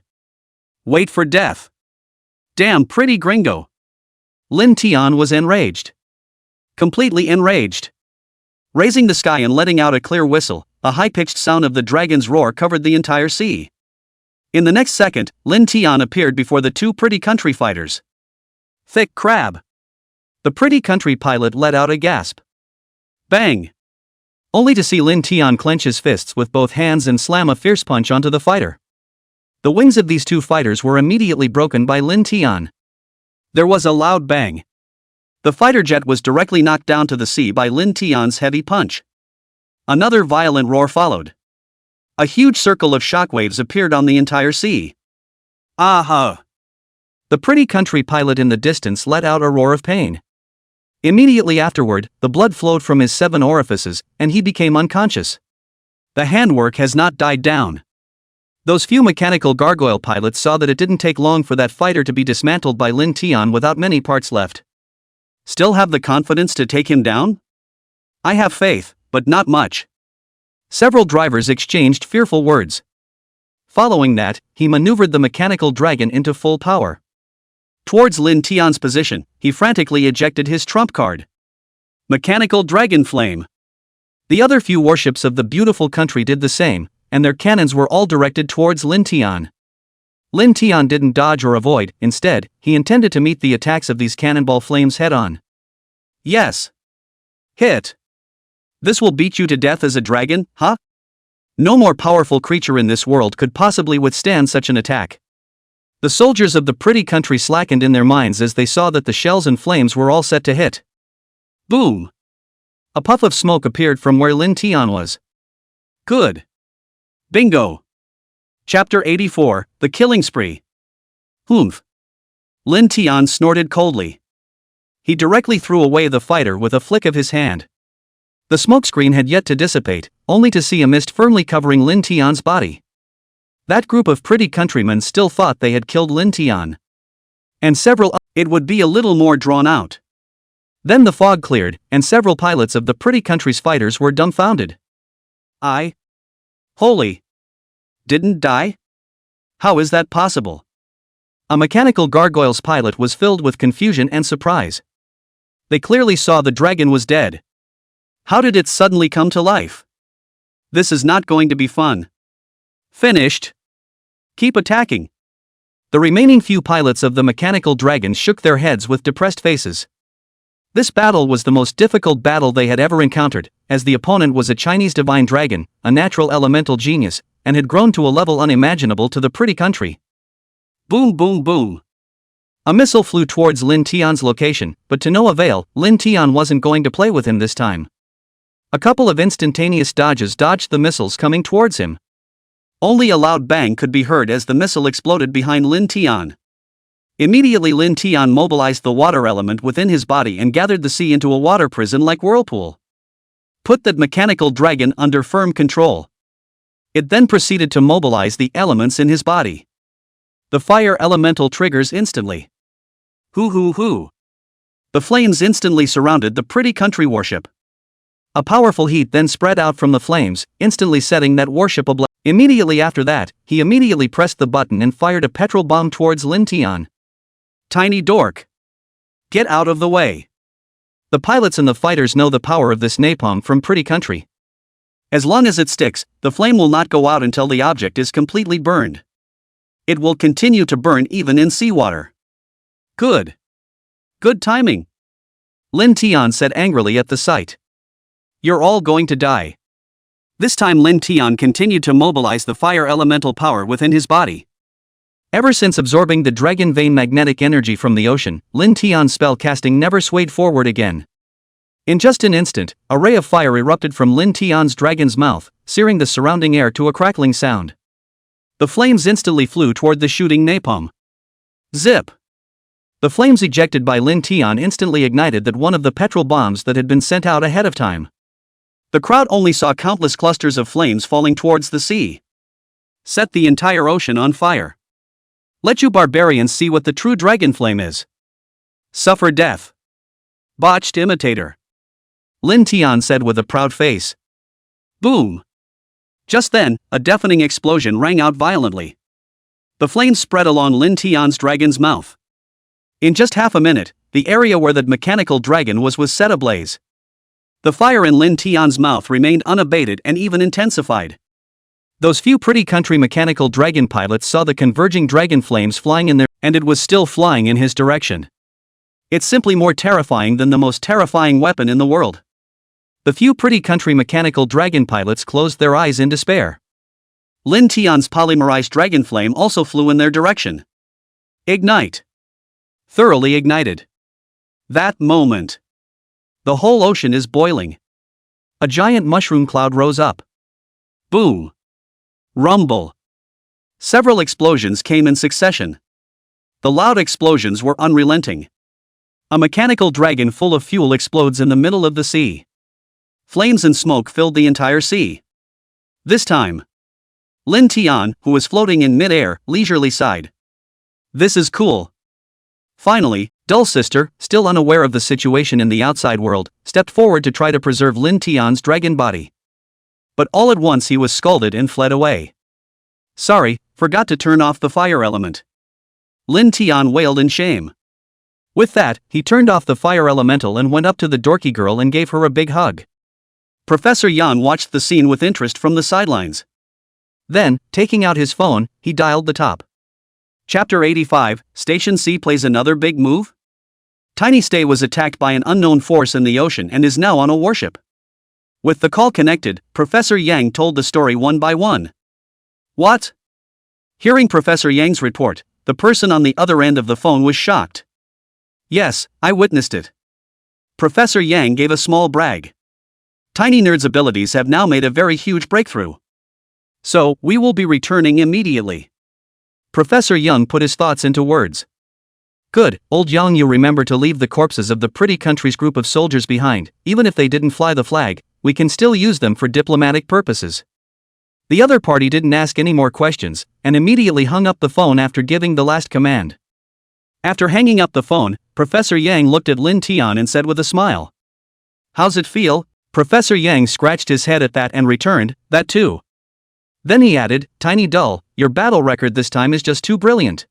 Wait for death. Damn pretty gringo. Lin Tian was enraged. Completely enraged. Raising the sky and letting out a clear whistle, a high-pitched sound of the dragon's roar covered the entire sea. In the next second, Lin Tian appeared before the 2 Pretty Country fighters. Thick crab. The Pretty Country pilot let out a gasp. Bang! Only to see Lin Tian clench his fists with both hands and slam a fierce punch onto the fighter. The wings of these 2 fighters were immediately broken by Lin Tian. There was a loud bang. The fighter jet was directly knocked down to the sea by Lin Tian's heavy punch. Another violent roar followed. A huge circle of shockwaves appeared on the entire sea. Aha! The Pretty Country pilot in the distance let out a roar of pain. Immediately afterward, the blood flowed from his 7 orifices, and he became unconscious. The handwork has not died down. Those few mechanical gargoyle pilots saw that it didn't take long for that fighter to be dismantled by Lin Tian without many parts left. Still have the confidence to take him down? I have faith, but not much. Several drivers exchanged fearful words. Following that, he maneuvered the mechanical dragon into full power. Towards Lin Tian's position, he frantically ejected his trump card. Mechanical dragon flame. The other few warships of the beautiful country did the same, and their cannons were all directed towards Lin Tian. Lin Tian didn't dodge or avoid, instead, he intended to meet the attacks of these cannonball flames head-on. Yes. Hit. This will beat you to death as a dragon, huh? No more powerful creature in this world could possibly withstand such an attack. The soldiers of the pretty country slackened in their minds as they saw that the shells and flames were all set to hit. Boom! A puff of smoke appeared from where Lin Tian was. Good. Bingo! Chapter 84, The Killing Spree. Humph! Lin Tian snorted coldly. He directly threw away the fighter with a flick of his hand. The smokescreen had yet to dissipate, only to see a mist firmly covering Lin Tian's body. That group of pretty countrymen still thought they had killed Lin Tian. And it would be a little more drawn out. Then the fog cleared, and several pilots of the pretty country's fighters were dumbfounded. Holy! Didn't die? How is that possible? A mechanical gargoyle's pilot was filled with confusion and surprise. They clearly saw the dragon was dead. How did it suddenly come to life? This is not going to be fun. Finished. Keep attacking. The remaining few pilots of the mechanical dragon shook their heads with depressed faces. This battle was the most difficult battle they had ever encountered, as the opponent was a Chinese divine dragon, a natural elemental genius, and had grown to a level unimaginable to the pretty country. Boom boom boom. A missile flew towards Lin Tian's location, but to no avail. Lin Tian wasn't going to play with him this time. A couple of instantaneous dodges dodged the missiles coming towards him. Only a loud bang could be heard as the missile exploded behind Lin Tian. Immediately Lin Tian mobilized the water element within his body and gathered the sea into a water prison like whirlpool. Put that mechanical dragon under firm control. It then proceeded to mobilize the elements in his body. The fire elemental triggers instantly. Hoo. The flames instantly surrounded the pretty country warship. A powerful heat then spread out from the flames, instantly setting that warship ablaze. Immediately after that, he immediately pressed the button and fired a petrol bomb towards Lin Tian. Tiny dork. Get out of the way. The pilots and the fighters know the power of this napalm from pretty country. As long as it sticks, the flame will not go out until the object is completely burned. It will continue to burn even in seawater. Good. Good timing. Lin Tian said angrily at the sight. You're all going to die. This time Lin Tian continued to mobilize the fire elemental power within his body. Ever since absorbing the dragon vein magnetic energy from the ocean, Lin Tian's spell casting never swayed forward again. In just an instant, a ray of fire erupted from Lin Tian's dragon's mouth, searing the surrounding air to a crackling sound. The flames instantly flew toward the shooting napalm. Zip! The flames ejected by Lin Tian instantly ignited that one of the petrol bombs that had been sent out ahead of time. The crowd only saw countless clusters of flames falling towards the sea. Set the entire ocean on fire. Let you barbarians see what the true dragon flame is. Suffer death. Botched imitator. Lin Tian said with a proud face. Boom. Just then, a deafening explosion rang out violently. The flames spread along Lin Tian's dragon's mouth. In just half a minute, the area where the mechanical dragon was set ablaze. The fire in Lin Tian's mouth remained unabated and even intensified. Those few pretty country mechanical dragon pilots saw the converging dragon flames flying in their, and it was still flying in his direction. It's simply more terrifying than the most terrifying weapon in the world. The few pretty country mechanical dragon pilots closed their eyes in despair. Lin Tian's polymerized dragon flame also flew in their direction. Ignite. Thoroughly ignited. That moment. The whole ocean is boiling. A giant mushroom cloud rose up. Boom. Rumble. Several explosions came in succession. The loud explosions were unrelenting. A mechanical dragon full of fuel explodes in the middle of the sea. Flames and smoke filled the entire sea. This time, Lin Tian, who was floating in mid-air, leisurely sighed. This is cool. Finally, Dull Sister, still unaware of the situation in the outside world, stepped forward to try to preserve Lin Tian's dragon body. But all at once he was scolded and fled away. Sorry, forgot to turn off the fire element. Lin Tian wailed in shame. With that, he turned off the fire elemental and went up to the dorky girl and gave her a big hug. Professor Yan watched the scene with interest from the sidelines. Then, taking out his phone, he dialed the top. Chapter 85, Station C plays another big move? Tiny Stay was attacked by an unknown force in the ocean and is now on a warship. With the call connected, Professor Yang told the story one by one. What? Hearing Professor Yang's report, the person on the other end of the phone was shocked. Yes, I witnessed it. Professor Yang gave a small brag. Tiny Nerd's abilities have now made a very huge breakthrough. So, we will be returning immediately. Professor Young put his thoughts into words. Good, old Yang, you remember to leave the corpses of the pretty country's group of soldiers behind. Even if they didn't fly the flag, we can still use them for diplomatic purposes. The other party didn't ask any more questions, and immediately hung up the phone after giving the last command. After hanging up the phone, Professor Yang looked at Lin Tian and said with a smile. How's it feel? Professor Yang scratched his head at that and returned, that too. Then he added, Tiny Dull, your battle record this time is just too brilliant.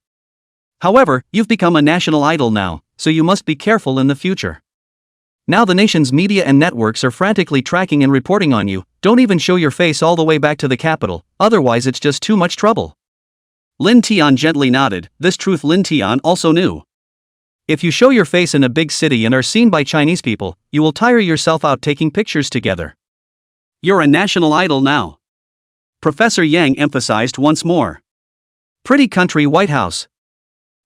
However, you've become a national idol now, so you must be careful in the future. Now the nation's media and networks are frantically tracking and reporting on you. Don't even show your face all the way back to the capital, otherwise it's just too much trouble. Lin Tian gently nodded. This truth Lin Tian also knew. If you show your face in a big city and are seen by Chinese people, you will tire yourself out taking pictures together. You're a national idol now. Professor Yang emphasized once more. Pretty Country White House.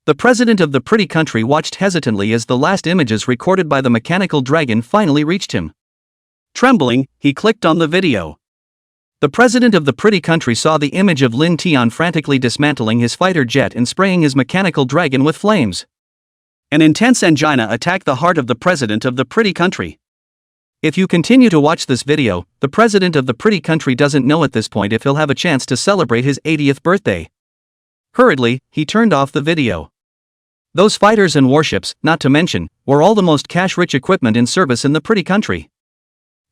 The president of the pretty country watched hesitantly as the last images recorded by the mechanical dragon finally reached him. Trembling, he clicked on the video. The president of the pretty country saw the image of Lin Tian frantically dismantling his fighter jet and spraying his mechanical dragon with flames. An intense angina attacked the heart of the president of the pretty country. If you continue to watch this video, the president of the pretty country doesn't know at this point if he'll have a chance to celebrate his 80th birthday. Hurriedly, he turned off the video. Those fighters and warships, not to mention, were all the most cash-rich equipment in service in the pretty country.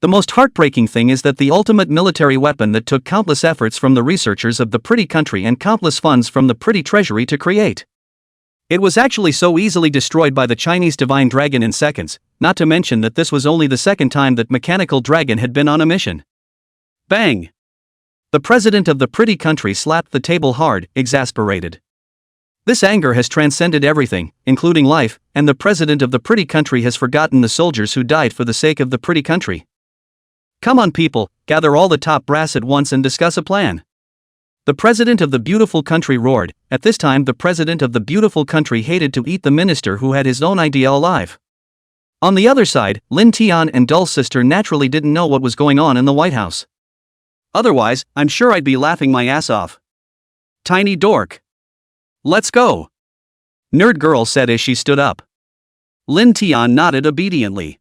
The most heartbreaking thing is that the ultimate military weapon that took countless efforts from the researchers of the pretty country and countless funds from the pretty treasury to create. It was actually so easily destroyed by the Chinese divine dragon in seconds, not to mention that this was only the second time that mechanical dragon had been on a mission. Bang! The president of the pretty country slapped the table hard, exasperated. This anger has transcended everything, including life, and the president of the pretty country has forgotten the soldiers who died for the sake of the pretty country. Come on people, gather all the top brass at once and discuss a plan. The president of the beautiful country roared. At this time the president of the beautiful country hated to eat the minister who had his own idea alive. On the other side, Lin Tian and Dull Sister naturally didn't know what was going on in the White House. Otherwise, I'm sure I'd be laughing my ass off. Tiny dork. Let's go. Nerd girl said as she stood up. Lin Tian nodded obediently.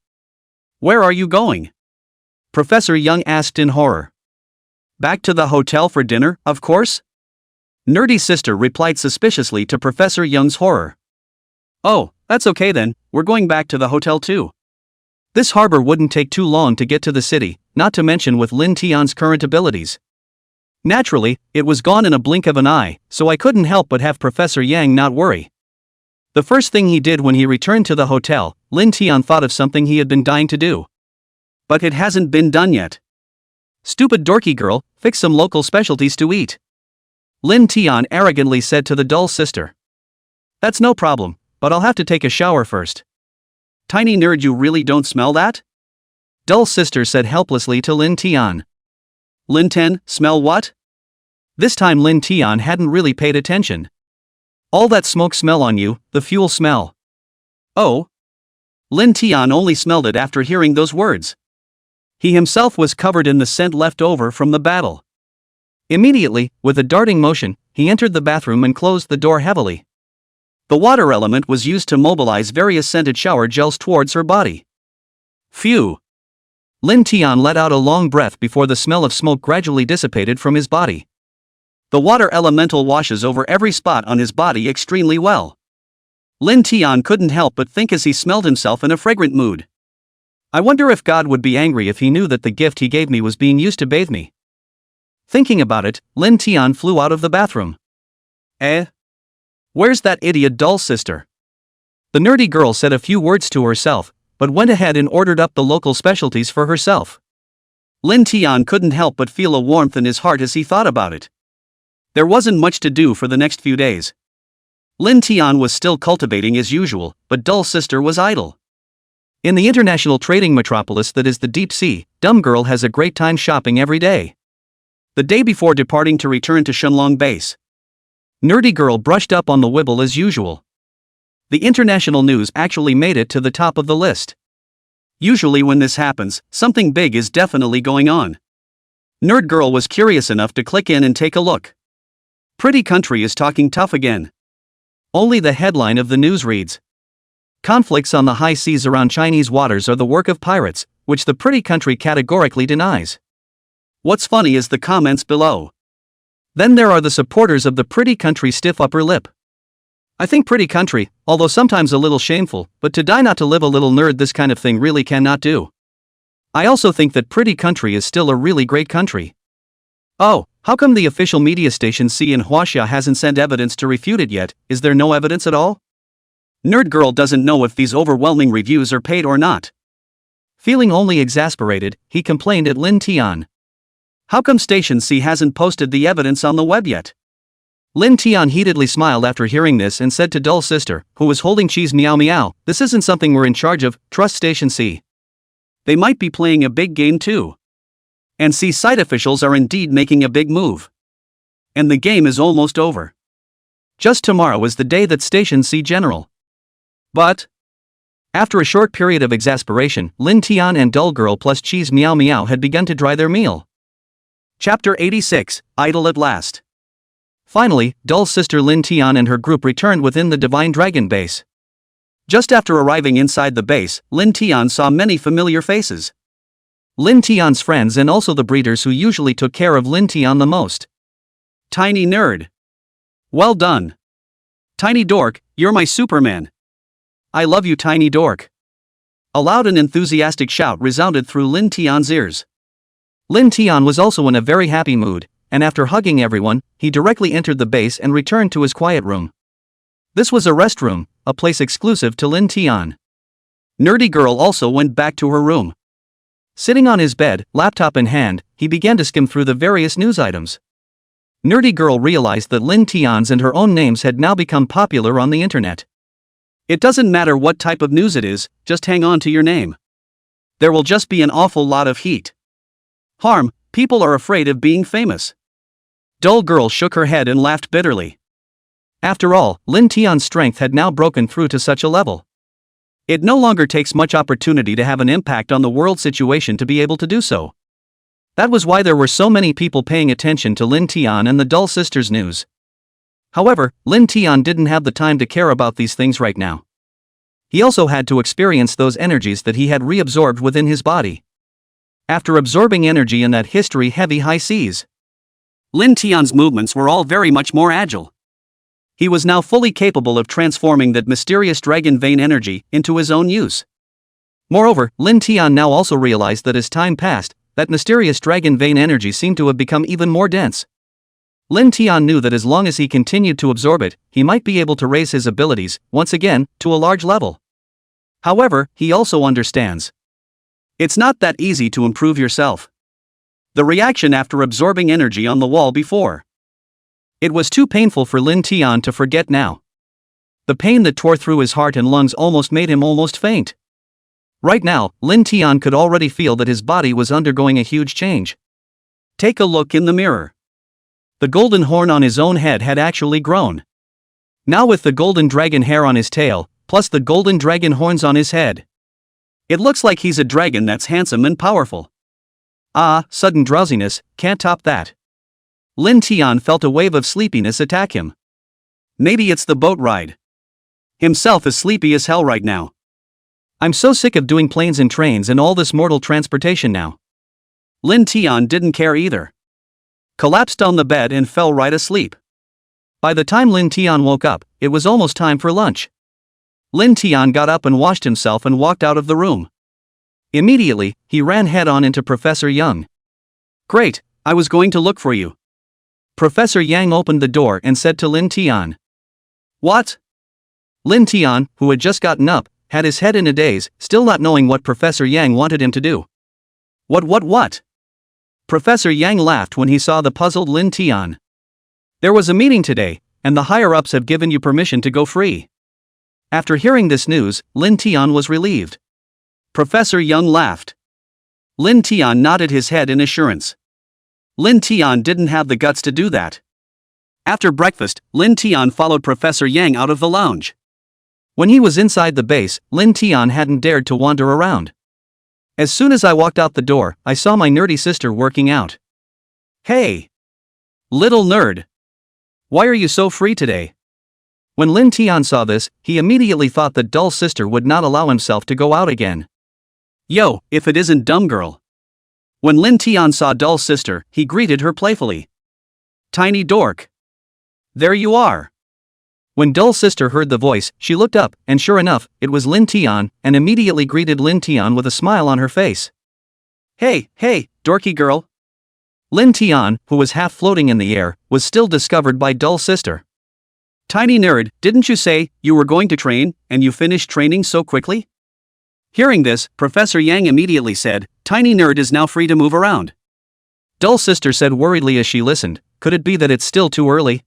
Where are you going? Professor Young asked in horror. Back to the hotel for dinner, of course? Nerdy sister replied suspiciously to Professor Young's horror. Oh, that's okay then, we're going back to the hotel too. This harbor wouldn't take too long to get to the city, not to mention with Lin Tian's current abilities. Naturally, it was gone in a blink of an eye, so I couldn't help but have Professor Yang not worry. The first thing he did when he returned to the hotel, Lin Tian thought of something he had been dying to do. But it hasn't been done yet. Stupid dorky girl, fix some local specialties to eat. Lin Tian arrogantly said to the Dull Sister. That's no problem, but I'll have to take a shower first. Tiny Nerd, you really don't smell that? Dull Sister said helplessly to Lin Tian. Lin Ten, smell what? This time Lin Tian hadn't really paid attention. All that smoke smell on you, the fuel smell. Oh? Lin Tian only smelled it after hearing those words. He himself was covered in the scent left over from the battle. Immediately, with a darting motion, he entered the bathroom and closed the door heavily. The water element was used to mobilize various scented shower gels towards her body. Phew! Lin Tian let out a long breath before the smell of smoke gradually dissipated from his body. The water elemental washes over every spot on his body extremely well. Lin Tian couldn't help but think as he smelled himself in a fragrant mood. I wonder if God would be angry if he knew that the gift he gave me was being used to bathe me. Thinking about it, Lin Tian flew out of the bathroom. Where's that idiot doll sister? The nerdy girl said a few words to herself, but went ahead and ordered up the local specialties for herself. Lin Tian couldn't help but feel a warmth in his heart as he thought about it. There wasn't much to do for the next few days. Lin Tian was still cultivating as usual, but Dull Sister was idle. In the international trading metropolis that is the deep sea, Dumb Girl has a great time shopping every day. The day before departing to return to Shenlong base, Nerdy Girl brushed up on the Wibble as usual. The international news actually made it to the top of the list. Usually when this happens, something big is definitely going on. Nerd Girl was curious enough to click in and take a look. Pretty country is talking tough again. Only the headline of the news reads, conflicts on the high seas around Chinese waters are the work of pirates, which the pretty country categorically denies. What's funny is the comments below. Then there are the supporters of the pretty country stiff upper lip. I think pretty country, although sometimes a little shameful, but to die not to live a little nerd this kind of thing really cannot do. I also think that pretty country is still a really great country. Oh, how come the official media station C in Huaxia hasn't sent evidence to refute it yet? Is there no evidence at all? Nerd Girl doesn't know if these overwhelming reviews are paid or not. Feeling only exasperated, he complained at Lin Tian. How come Station C hasn't posted the evidence on the web yet? Lin Tian heatedly smiled after hearing this and said to Dull Sister, who was holding cheese meow meow, this isn't something we're in charge of, trust Station C. They might be playing a big game too. And C site officials are indeed making a big move. And the game is almost over. Just tomorrow is the day that Station C General. But after a short period of exasperation, Lin Tian and Dull Girl plus Cheese Meow Meow had begun to dry their meal. Chapter 86, Idle at Last. Finally, Dull Sister Lin Tian and her group returned within the Divine Dragon base. Just after arriving inside the base, Lin Tian saw many familiar faces. Lin Tian's friends and also the breeders who usually took care of Lin Tian the most. Tiny Nerd. Well done. Tiny Dork, you're my Superman. I love you, Tiny Dork. A loud and enthusiastic shout resounded through Lin Tian's ears. Lin Tian was also in a very happy mood, and after hugging everyone, he directly entered the base and returned to his quiet room. This was a rest room, a place exclusive to Lin Tian. Nerdy Girl also went back to her room. Sitting on his bed, laptop in hand, he began to skim through the various news items. Nerdy Girl realized that Lin Tian's and her own names had now become popular on the internet. It doesn't matter what type of news it is, just hang on to your name. There will just be an awful lot of heat. Harm, people are afraid of being famous. Dull Girl shook her head and laughed bitterly. After all, Lin Tian's strength had now broken through to such a level. It no longer takes much opportunity to have an impact on the world situation to be able to do so. That was why there were so many people paying attention to Lin Tian and the Dull Sisters news. However, Lin Tian didn't have the time to care about these things right now. He also had to experience those energies that he had reabsorbed within his body. After absorbing energy in that history-heavy high seas, Lin Tian's movements were all very much more agile. He was now fully capable of transforming that mysterious dragon vein energy into his own use. Moreover, Lin Tian now also realized that as time passed, that mysterious dragon vein energy seemed to have become even more dense. Lin Tian knew that as long as he continued to absorb it, he might be able to raise his abilities, once again, to a large level. However, he also understands. It's not that easy to improve yourself. The reaction after absorbing energy on the wall before. It was too painful for Lin Tian to forget now. The pain that tore through his heart and lungs almost made him almost faint. Right now, Lin Tian could already feel that his body was undergoing a huge change. Take a look in the mirror. The golden horn on his own head had actually grown. Now with the golden dragon hair on his tail, plus the golden dragon horns on his head. It looks like he's a dragon that's handsome and powerful. Ah, sudden drowsiness, can't top that. Lin Tian felt a wave of sleepiness attack him. Maybe it's the boat ride. Himself is sleepy as hell right now. I'm so sick of doing planes and trains and all this mortal transportation now. Lin Tian didn't care either. Collapsed on the bed and fell right asleep. By the time Lin Tian woke up, it was almost time for lunch. Lin Tian got up and washed himself and walked out of the room. Immediately, he ran head-on into Professor Young. Great, I was going to look for you. Professor Yang opened the door and said to Lin Tian. What? Lin Tian, who had just gotten up, had his head in a daze, still not knowing what Professor Yang wanted him to do. What? Professor Yang laughed when he saw the puzzled Lin Tian. There was a meeting today, and the higher-ups have given you permission to go free. After hearing this news, Lin Tian was relieved. Professor Young laughed. Lin Tian nodded his head in assurance. Lin Tian didn't have the guts to do that. After breakfast, Lin Tian followed Professor Yang out of the lounge. When he was inside the base, Lin Tian hadn't dared to wander around. As soon as I walked out the door, I saw my nerdy sister working out. Hey! Little nerd! Why are you so free today? When Lin Tian saw this, he immediately thought that dull sister would not allow himself to go out again. Yo, if it isn't dumb girl. When Lin Tian saw dull sister, he greeted her playfully. Tiny dork. There you are. When dull sister heard the voice, she looked up, and sure enough, it was Lin Tian, and immediately greeted Lin Tian with a smile on her face. Hey, dorky girl. Lin Tian, who was half floating in the air, was still discovered by dull sister. Tiny nerd, didn't you say you were going to train, and you finished training so quickly? Hearing this, Professor Yang immediately said, Tiny nerd is now free to move around. Dull sister said worriedly as she listened, could it be that it's still too early?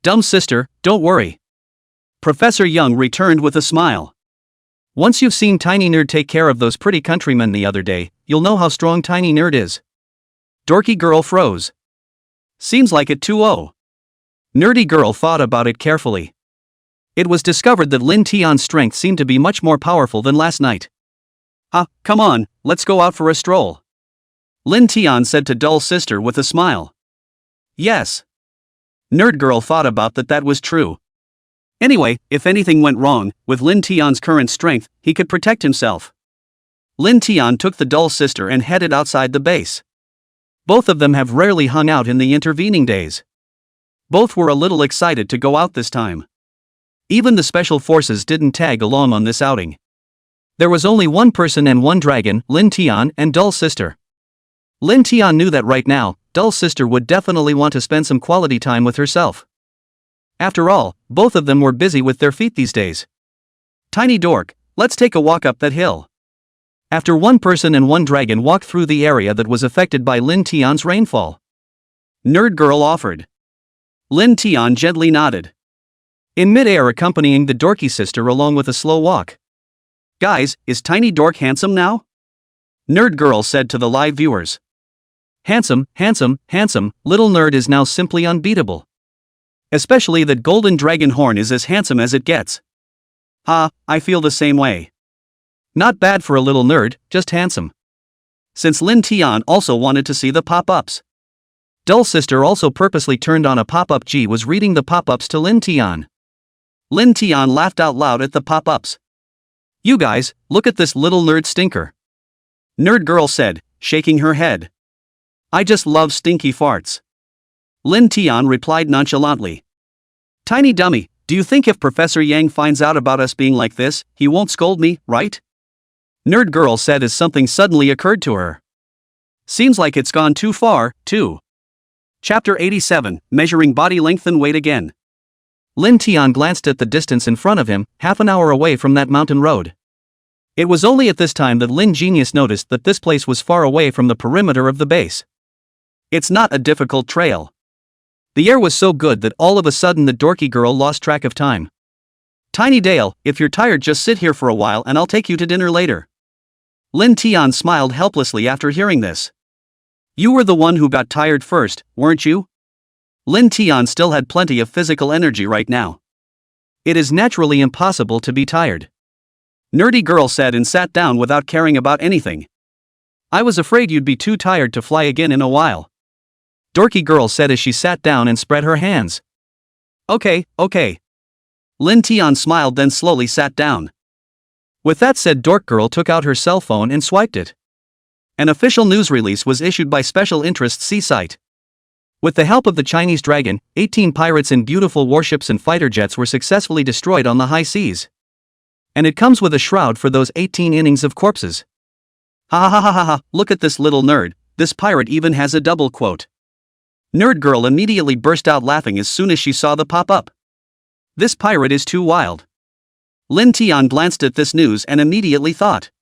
Dumb sister, don't worry. Professor Young returned with a smile. Once you've seen Tiny Nerd take care of those pretty countrymen the other day, you'll know how strong Tiny Nerd is. Dorky girl froze. Seems like it 2-0. Nerdy girl thought about it carefully. It was discovered that Lin Tian's strength seemed to be much more powerful than last night. Come on, let's go out for a stroll. Lin Tian said to dull sister with a smile. Yes. Nerd girl thought about that was true. Anyway, if anything went wrong, with Lin Tian's current strength, he could protect himself. Lin Tian took the dull sister and headed outside the base. Both of them have rarely hung out in the intervening days. Both were a little excited to go out this time. Even the special forces didn't tag along on this outing. There was only one person and one dragon, Lin Tian and dull sister. Lin Tian knew that right now, dull sister would definitely want to spend some quality time with herself. After all, both of them were busy with their feet these days. Tiny dork, let's take a walk up that hill. After one person and one dragon walked through the area that was affected by Lin Tian's rainfall. Nerd girl offered. Lin Tian gently nodded. In mid-air accompanying the dorky sister along with a slow walk. Guys, is Tiny Dork handsome now? Nerd girl said to the live viewers. Handsome, little nerd is now simply unbeatable. Especially that golden dragon horn is as handsome as it gets. I feel the same way. Not bad for a little nerd, just handsome. Since Lin Tian also wanted to see the pop-ups. Dull sister also purposely turned on a pop-up. G was reading the pop-ups to Lin Tian. Lin Tian laughed out loud at the pop-ups. You guys, look at this little nerd stinker. Nerd girl said, shaking her head. I just love stinky farts. Lin Tian replied nonchalantly. Tiny dummy, do you think if Professor Yang finds out about us being like this, he won't scold me, right? Nerd girl said as something suddenly occurred to her. Seems like it's gone too far, too. Chapter 87, Measuring Body Length and Weight Again. Lin Tian glanced at the distance in front of him, half an hour away from that mountain road. It was only at this time that Lin Genius noticed that this place was far away from the perimeter of the base. It's not a difficult trail. The air was so good that all of a sudden the dorky girl lost track of time. Tiny Dale, if you're tired just sit here for a while and I'll take you to dinner later. Lin Tian smiled helplessly after hearing this. You were the one who got tired first, weren't you? Lin Tian still had plenty of physical energy right now. It is naturally impossible to be tired. Nerdy girl said and sat down without caring about anything. I was afraid you'd be too tired to fly again in a while. Dorky girl said as she sat down and spread her hands. Okay. Lin Tian smiled, then slowly sat down. With that said, Dork Girl took out her cell phone and swiped it. An official news release was issued by Special Interest Seasite. With the help of the Chinese dragon, 18 pirates in beautiful warships and fighter jets were successfully destroyed on the high seas. And it comes with a shroud for those 18 innings of corpses. Ha ha ha ha ha, look at this little nerd, this pirate even has a double quote. Nerd Girl immediately burst out laughing as soon as she saw the pop-up. This pirate is too wild. Lin Tian glanced at this news and immediately thought.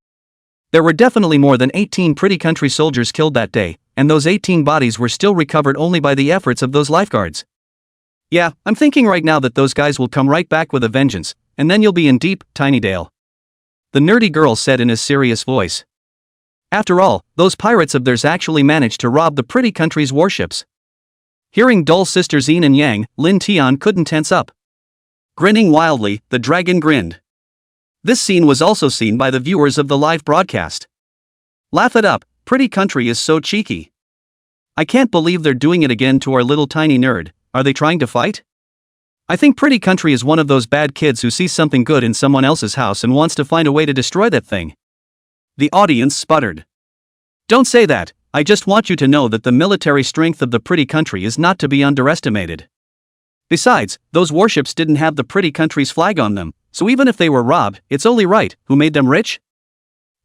There were definitely more than 18 pretty country soldiers killed that day, and those 18 bodies were still recovered only by the efforts of those lifeguards. Yeah, I'm thinking right now that those guys will come right back with a vengeance, and then you'll be in deep, tiny dale. The nerdy girl said in a serious voice. After all, those pirates of theirs actually managed to rob the pretty country's warships. Hearing Dull Sisters Yin and Yang, Lin Tian couldn't tense up. Grinning wildly, the dragon grinned. This scene was also seen by the viewers of the live broadcast. Laugh it up, pretty country is so cheeky. I can't believe they're doing it again to our little tiny nerd. Are they trying to fight? I think pretty country is one of those bad kids who sees something good in someone else's house and wants to find a way to destroy that thing. The audience sputtered. Don't say that, I just want you to know that the military strength of the pretty country is not to be underestimated. Besides, those warships didn't have the pretty country's flag on them, so even if they were robbed, it's only right. Who made them rich?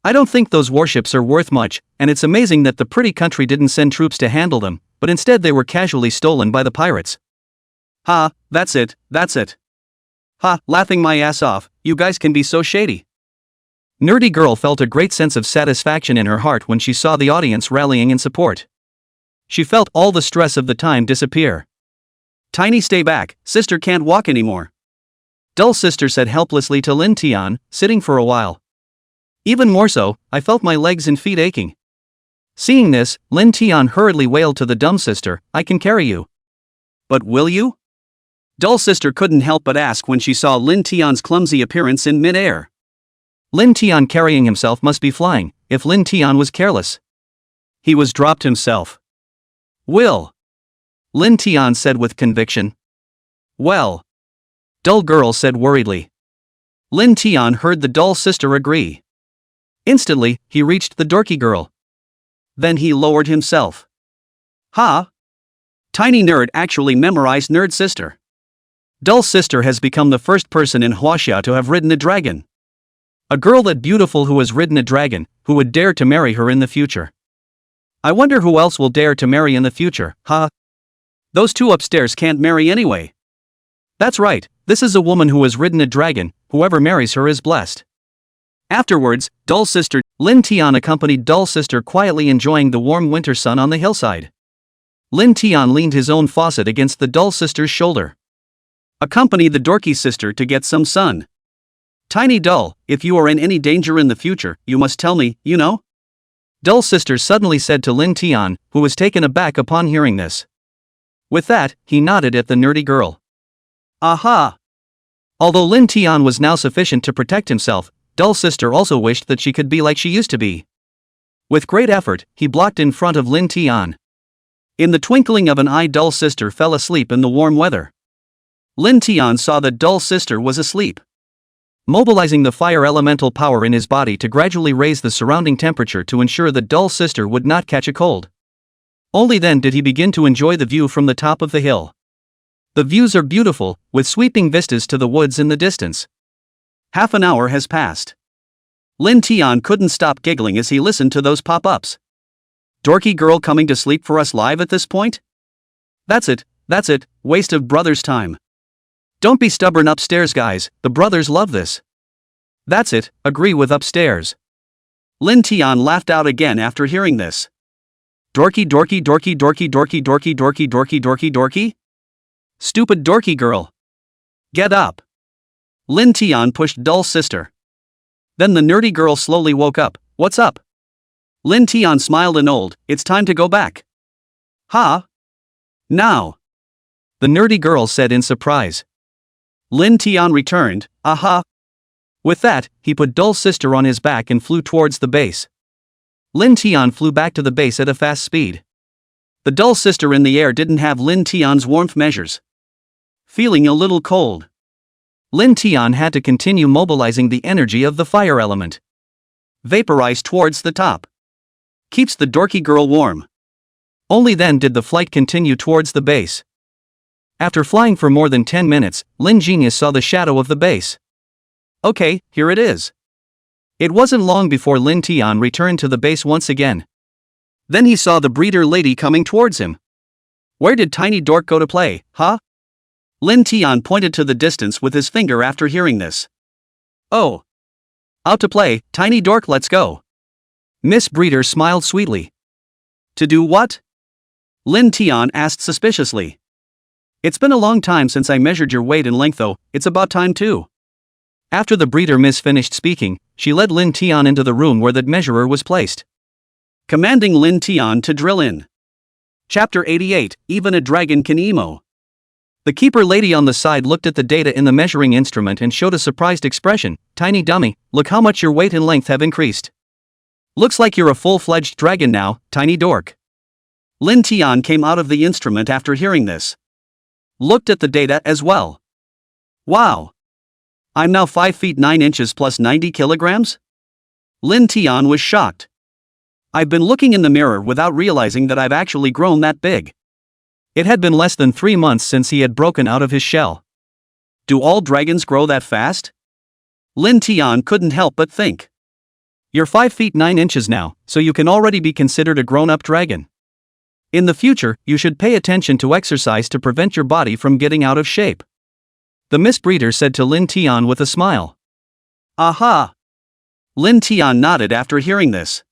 I don't think those warships are worth much, and it's amazing that the pretty country didn't send troops to handle them, but instead they were casually stolen by the pirates. Ha, that's it. Ha, laughing my ass off, you guys can be so shady. Nerdy Girl felt a great sense of satisfaction in her heart when she saw the audience rallying in support. She felt all the stress of the time disappear. Tiny, stay back, sister can't walk anymore. Dull Sister said helplessly to Lin Tian, sitting for a while. Even more so, I felt my legs and feet aching. Seeing this, Lin Tian hurriedly wailed to the dumb sister, I can carry you. But will you? Dull Sister couldn't help but ask when she saw Lin Tian's clumsy appearance in mid-air. Lin Tian carrying himself must be flying, if Lin Tian was careless. He was dropped himself. Will. Lin Tian said with conviction. Well. Dull Girl said worriedly. Lin Tian heard the Dull Sister agree. Instantly, he reached the dorky girl. Then he lowered himself. Ha! Tiny Nerd actually memorized Nerd Sister. Dull Sister has become the first person in Huaxia to have ridden a dragon. A girl that beautiful who has ridden a dragon, who would dare to marry her in the future. I wonder who else will dare to marry in the future, huh? Those two upstairs can't marry anyway. That's right, this is a woman who has ridden a dragon, whoever marries her is blessed. Afterwards, Dull Sister, Lin Tian accompanied Dull Sister quietly enjoying the warm winter sun on the hillside. Lin Tian leaned his own faucet against the Dull Sister's shoulder. Accompany the dorky sister to get some sun. Tiny Dull, if you are in any danger in the future, you must tell me, you know? Dull Sister suddenly said to Lin Tian, who was taken aback upon hearing this. With that, he nodded at the nerdy girl. Aha! Although Lin Tian was now sufficient to protect himself, Dull Sister also wished that she could be like she used to be. With great effort, he blocked in front of Lin Tian. In the twinkling of an eye, Dull Sister fell asleep in the warm weather. Lin Tian saw that Dull Sister was asleep. Mobilizing the fire elemental power in his body to gradually raise the surrounding temperature to ensure that Dull Sister would not catch a cold. Only then did he begin to enjoy the view from the top of the hill. The views are beautiful, with sweeping vistas to the woods in the distance. Half an hour has passed. Lin Tian couldn't stop giggling as he listened to those pop-ups. Dorky girl coming to sleep for us live at this point? That's it, waste of brothers' time. Don't be stubborn upstairs guys, the brothers love this. That's it, agree with upstairs. Lin Tian laughed out again after hearing this. Dorky. Stupid dorky girl. Get up. Lin Tian pushed Dull Sister. Then the nerdy girl slowly woke up. What's up? Lin Tian smiled and old, it's time to go back. Ha? Now. The nerdy girl said in surprise. Lin Tian returned, aha. With that, he put Dull Sister on his back and flew towards the base. Lin Tian flew back to the base at a fast speed. The Dull Sister in the air didn't have Lin Tian's warmth measures. Feeling a little cold. Lin Tian had to continue mobilizing the energy of the fire element. Vaporize towards the top. Keeps the dorky girl warm. Only then did the flight continue towards the base. After flying for more than 10 minutes, Lin Genius saw the shadow of the base. Okay, here it is. It wasn't long before Lin Tian returned to the base once again. Then he saw the breeder lady coming towards him. Where did Tiny Dork go to play, huh? Lin Tian pointed to the distance with his finger after hearing this. Oh. Out to play, Tiny Dork, let's go. Miss Breeder smiled sweetly. To do what? Lin Tian asked suspiciously. It's been a long time since I measured your weight and length though, it's about time too. After the breeder miss finished speaking, she led Lin Tian into the room where the measurer was placed. Commanding Lin Tian to drill in. Chapter 88, Even a Dragon Can Emo. The keeper lady on the side looked at the data in the measuring instrument and showed a surprised expression. Tiny dummy, look how much your weight and length have increased. Looks like you're a full-fledged dragon now, Tiny Dork. Lin Tian came out of the instrument after hearing this. Looked at the data as well. Wow. I'm now 5 feet 9 inches plus 90 kilograms? Lin Tian was shocked. I've been looking in the mirror without realizing that I've actually grown that big. It had been less than 3 months since he had broken out of his shell. Do all dragons grow that fast? Lin Tian couldn't help but think. You're 5 feet 9 inches now, so you can already be considered a grown-up dragon. In the future, you should pay attention to exercise to prevent your body from getting out of shape. The Miss Breeder said to Lin Tian with a smile. Aha! Lin Tian nodded after hearing this.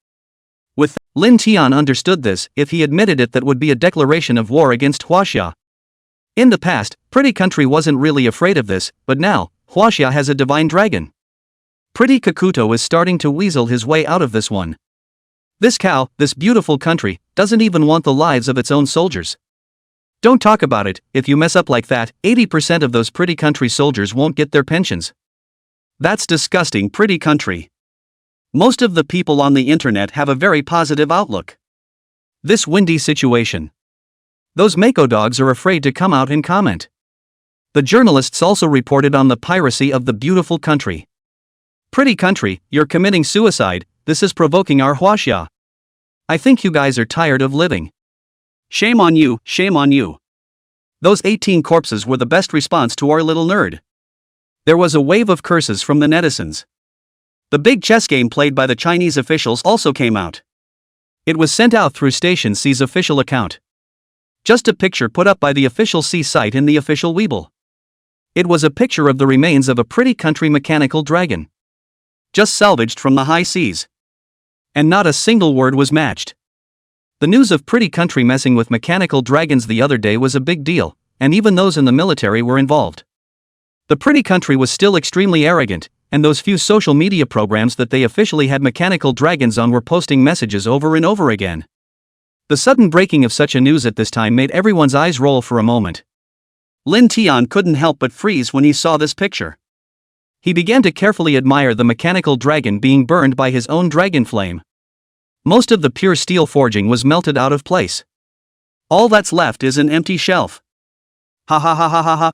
Lin Tian understood this. If he admitted it, that would be a declaration of war against Huaxia. In the past, Pretty Country wasn't really afraid of this, but now, Huaxia has a divine dragon. Pretty Kakuto is starting to weasel his way out of this one. This cow, this beautiful country, doesn't even want the lives of its own soldiers. Don't talk about it. If you mess up like that, 80% of those Pretty Country soldiers won't get their pensions. That's disgusting, Pretty Country. Most of the people on the internet have a very positive outlook. This windy situation. Those Mako dogs are afraid to come out and comment. The journalists also reported on the piracy of the beautiful country. Pretty Country, you're committing suicide, this is provoking our Huaxia. I think you guys are tired of living. Shame on you, shame on you. Those 18 corpses were the best response to our little nerd. There was a wave of curses from the netizens. The big chess game played by the Chinese officials also came out. It was sent out through Station C's official account. Just a picture put up by the official C site in the official Weibo. It was a picture of the remains of a Pretty Country mechanical dragon. Just salvaged from the high seas. And not a single word was matched. The news of Pretty Country messing with mechanical dragons the other day was a big deal, and even those in the military were involved. The Pretty Country was still extremely arrogant, and those few social media programs that they officially had mechanical dragons on were posting messages over and over again. The sudden breaking of such a news at this time made everyone's eyes roll for a moment. Lin Tian couldn't help but freeze when he saw this picture. He began to carefully admire the mechanical dragon being burned by his own dragon flame. Most of the pure steel forging was melted out of place. All that's left is an empty shelf. Ha ha ha ha ha ha.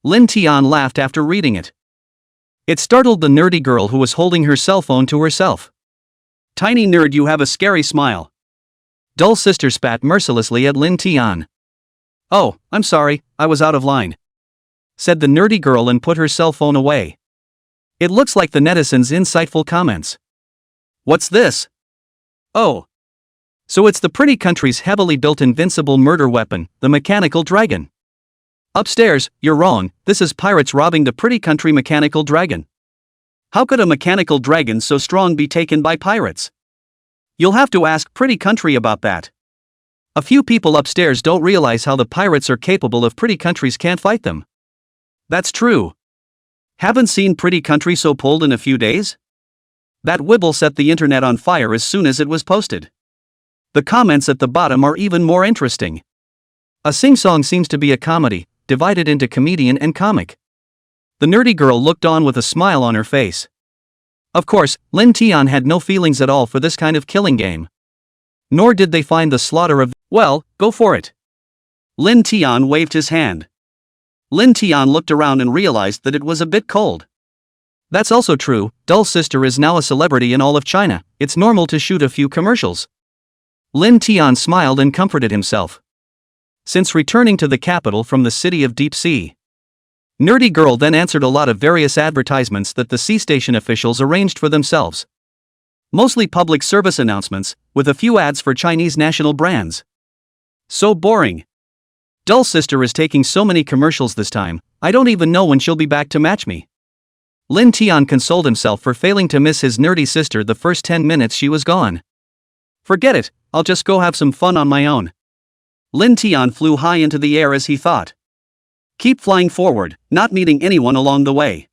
Lin Tian laughed after reading it. It startled the nerdy girl who was holding her cell phone to herself. Tiny nerd, you have a scary smile. Dull sister spat mercilessly at Lin Tian. Oh, I'm sorry, I was out of line, said the nerdy girl and put her cell phone away. It looks like the netizens' insightful comments. What's this? Oh. So it's the Pretty Country's heavily built invincible murder weapon, the mechanical dragon. Upstairs, you're wrong, this is pirates robbing the Pretty Country mechanical dragon. How could a mechanical dragon so strong be taken by pirates? You'll have to ask Pretty Country about that. A few people upstairs don't realize how the pirates are capable if Pretty Countries can't fight them. That's true. Haven't seen Pretty Country so pulled in a few days? That Wibble set the internet on fire as soon as it was posted. The comments at the bottom are even more interesting. A sing-song seems to be a comedy, divided into comedian and comic. The nerdy girl looked on with a smile on her face. Of course, Lin Tian had no feelings at all for this kind of killing game. Nor did they find the slaughter of, well, go for it. Lin Tian waved his hand. Lin Tian looked around and realized that it was a bit cold. That's also true, Dull's sister is now a celebrity in all of China, it's normal to shoot a few commercials. Lin Tian smiled and comforted himself. Since returning to the capital from the city of Deep Sea, Nerdy Girl then answered a lot of various advertisements that the sea station officials arranged for themselves. Mostly public service announcements, with a few ads for Chinese national brands. So boring. Dull's sister is taking so many commercials this time, I don't even know when she'll be back to match me. Lin Tian consoled himself for failing to miss his nerdy sister the first 10 minutes she was gone. Forget it, I'll just go have some fun on my own. Lin Tian flew high into the air as he thought. Keep flying forward, not meeting anyone along the way.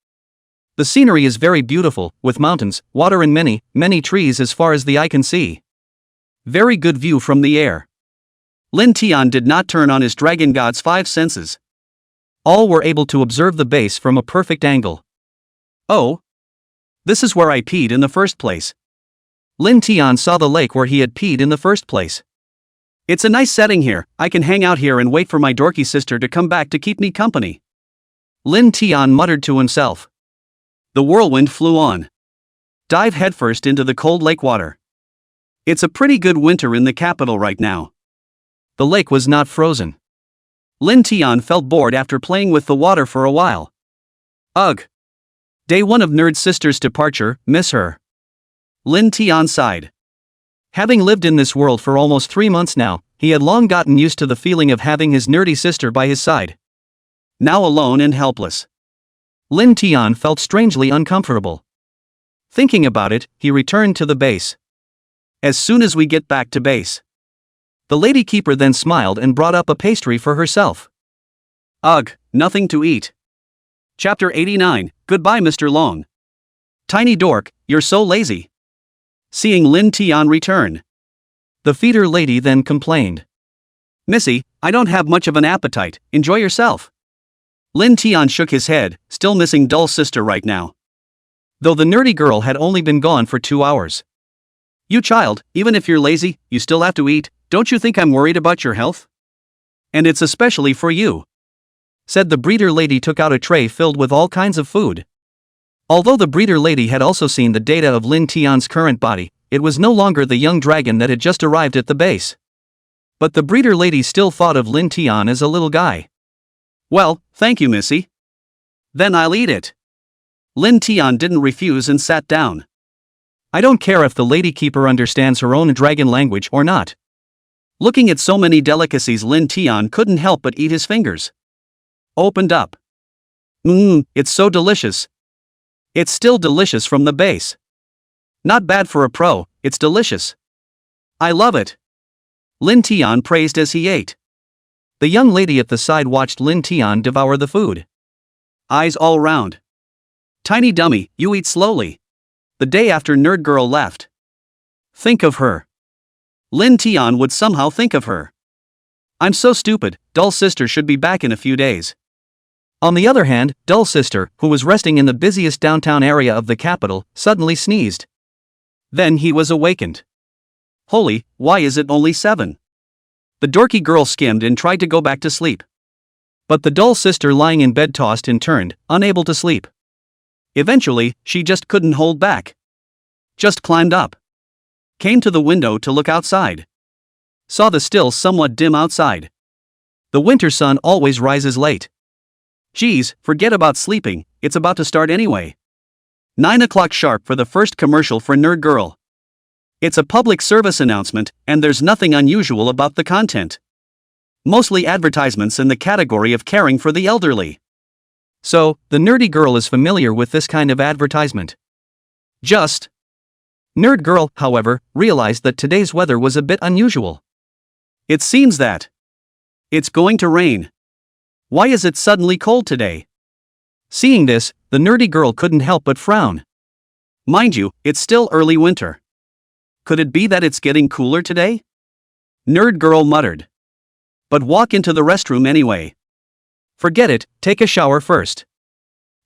The scenery is very beautiful, with mountains, water and many, many trees as far as the eye can see. Very good view from the air. Lin Tian did not turn on his dragon god's 5 senses. All were able to observe the base from a perfect angle. Oh. This is where I peed in the first place. Lin Tian saw the lake where he had peed in the first place. It's a nice setting here, I can hang out here and wait for my dorky sister to come back to keep me company. Lin Tian muttered to himself. The whirlwind flew on. Dive headfirst into the cold lake water. It's a pretty good winter in the capital right now. The lake was not frozen. Lin Tian felt bored after playing with the water for a while. Ugh. Day 1 of Nerd Sister's departure, miss her. Lin Tian sighed. Having lived in this world for almost 3 months now, he had long gotten used to the feeling of having his nerdy sister by his side. Now alone and helpless. Lin Tian felt strangely uncomfortable. Thinking about it, he returned to the base. As soon as we get back to base. The lady keeper then smiled and brought up a pastry for herself. Ugh, nothing to eat. Chapter 89, Goodbye Mr. Long. Tiny dork, you're so lazy. Seeing Lin Tian return, the feeder lady then complained. Missy, I don't have much of an appetite, enjoy yourself. Lin Tian shook his head, still missing Dull's sister right now. Though the nerdy girl had only been gone for 2 hours. You child, even if you're lazy, you still have to eat, don't you think I'm worried about your health? And it's especially for you. Said the breeder lady took out a tray filled with all kinds of food. Although the breeder lady had also seen the data of Lin Tian's current body, it was no longer the young dragon that had just arrived at the base. But the breeder lady still thought of Lin Tian as a little guy. Well, thank you, Missy. Then I'll eat it. Lin Tian didn't refuse and sat down. I don't care if the lady keeper understands her own dragon language or not. Looking at so many delicacies, Lin Tian couldn't help but eat his fingers. Opened up. It's so delicious. It's still delicious from the base. Not bad for a pro, it's delicious. I love it. Lin Tian praised as he ate. The young lady at the side watched Lin Tian devour the food. Eyes all round. Tiny dummy, you eat slowly. The day after Nerd Girl left. Think of her. Lin Tian would somehow think of her. I'm so stupid, Dull's sister should be back in a few days. On the other hand, Dull's sister, who was resting in the busiest downtown area of the capital, suddenly sneezed. Then he was awakened. Holy, why is it only 7? The dorky girl skimmed and tried to go back to sleep. But the Dull sister lying in bed tossed and turned, unable to sleep. Eventually, she just couldn't hold back. Just climbed up. Came to the window to look outside. Saw the still somewhat dim outside. The winter sun always rises late. Geez, forget about sleeping, it's about to start anyway. 9 o'clock sharp for the first commercial for Nerd Girl. It's a public service announcement, and there's nothing unusual about the content. Mostly advertisements in the category of caring for the elderly. So, the nerdy girl is familiar with this kind of advertisement. Just. Nerd Girl, however, realized that today's weather was a bit unusual. It seems that it's going to rain. Why is it suddenly cold today? Seeing this, the nerdy girl couldn't help but frown. Mind you, it's still early winter. Could it be that it's getting cooler today? Nerd Girl muttered. But walk into the restroom anyway. Forget it, take a shower first.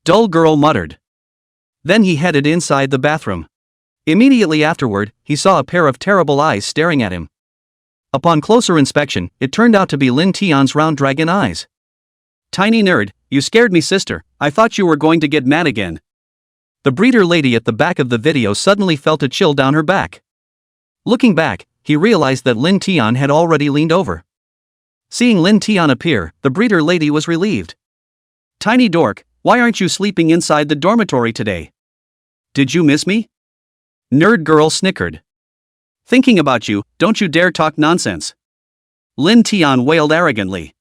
Dull Girl muttered. Then he headed inside the bathroom. Immediately afterward, he saw a pair of terrible eyes staring at him. Upon closer inspection, it turned out to be Lin Tian's round dragon eyes. Tiny nerd, you scared me, sister. I thought you were going to get mad again. The breeder lady at the back of the video suddenly felt a chill down her back. Looking back, he realized that Lin Tian had already leaned over. Seeing Lin Tian appear, the breeder lady was relieved. Tiny dork, why aren't you sleeping inside the dormitory today? Did you miss me? Nerd girl snickered. Thinking about you, don't you dare talk nonsense. Lin Tian wailed arrogantly.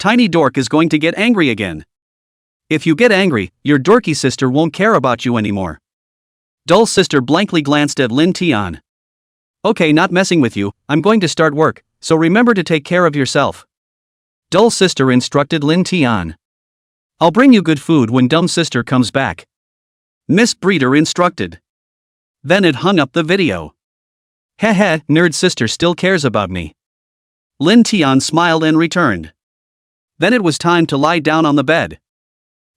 Tiny dork is going to get angry again. If you get angry, your dorky sister won't care about you anymore. Dull sister blankly glanced at Lin Tian. Okay, not messing with you, I'm going to start work, so remember to take care of yourself. Dull sister instructed Lin Tian. I'll bring you good food when dumb sister comes back. Miss Breeder instructed. Then it hung up the video. Heh, nerd sister still cares about me. Lin Tian smiled and returned. Then it was time to lie down on the bed.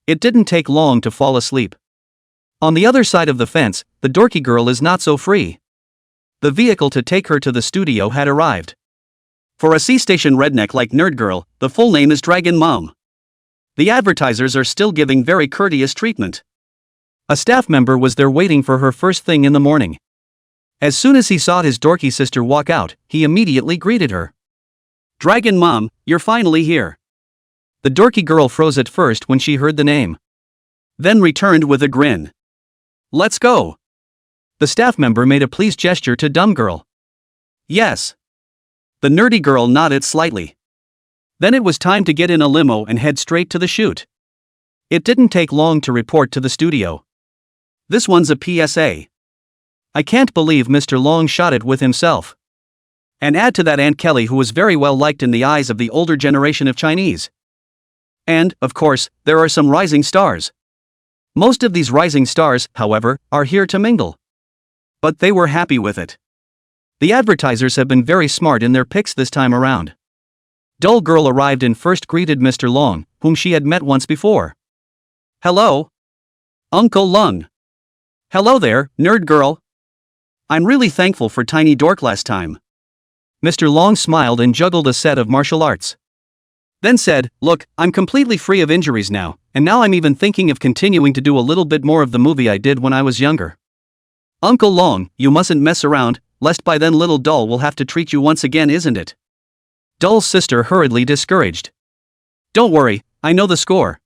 It didn't take long to fall asleep. On the other side of the fence, the dorky girl is not so free. The vehicle to take her to the studio had arrived. For a C-station redneck like Nerd Girl, the full name is Dragon Mom. The advertisers are still giving very courteous treatment. A staff member was there waiting for her first thing in the morning. As soon as he saw his dorky sister walk out, he immediately greeted her. Dragon Mom, you're finally here. The dorky girl froze at first when she heard the name. Then returned with a grin. Let's go. The staff member made a pleased gesture to dumb girl. Yes. The nerdy girl nodded slightly. Then it was time to get in a limo and head straight to the shoot. It didn't take long to report to the studio. This one's a PSA. I can't believe Mr. Long shot it with himself. And add to that Aunt Kelly, who was very well liked in the eyes of the older generation of Chinese. And, of course, there are some rising stars. Most of these rising stars, however, are here to mingle. But they were happy with it. The advertisers have been very smart in their picks this time around. Dull girl arrived and first greeted Mr. Long, whom she had met once before. Hello? Uncle Lung. Hello there, nerd girl. I'm really thankful for Tiny Dork last time. Mr. Long smiled and juggled a set of martial arts. Then said, look, I'm completely free of injuries now, and now I'm even thinking of continuing to do a little bit more of the movie I did when I was younger. Uncle Long, you mustn't mess around, lest by then little Dull will have to treat you once again, isn't it? Dull's sister hurriedly discouraged. Don't worry, I know the score.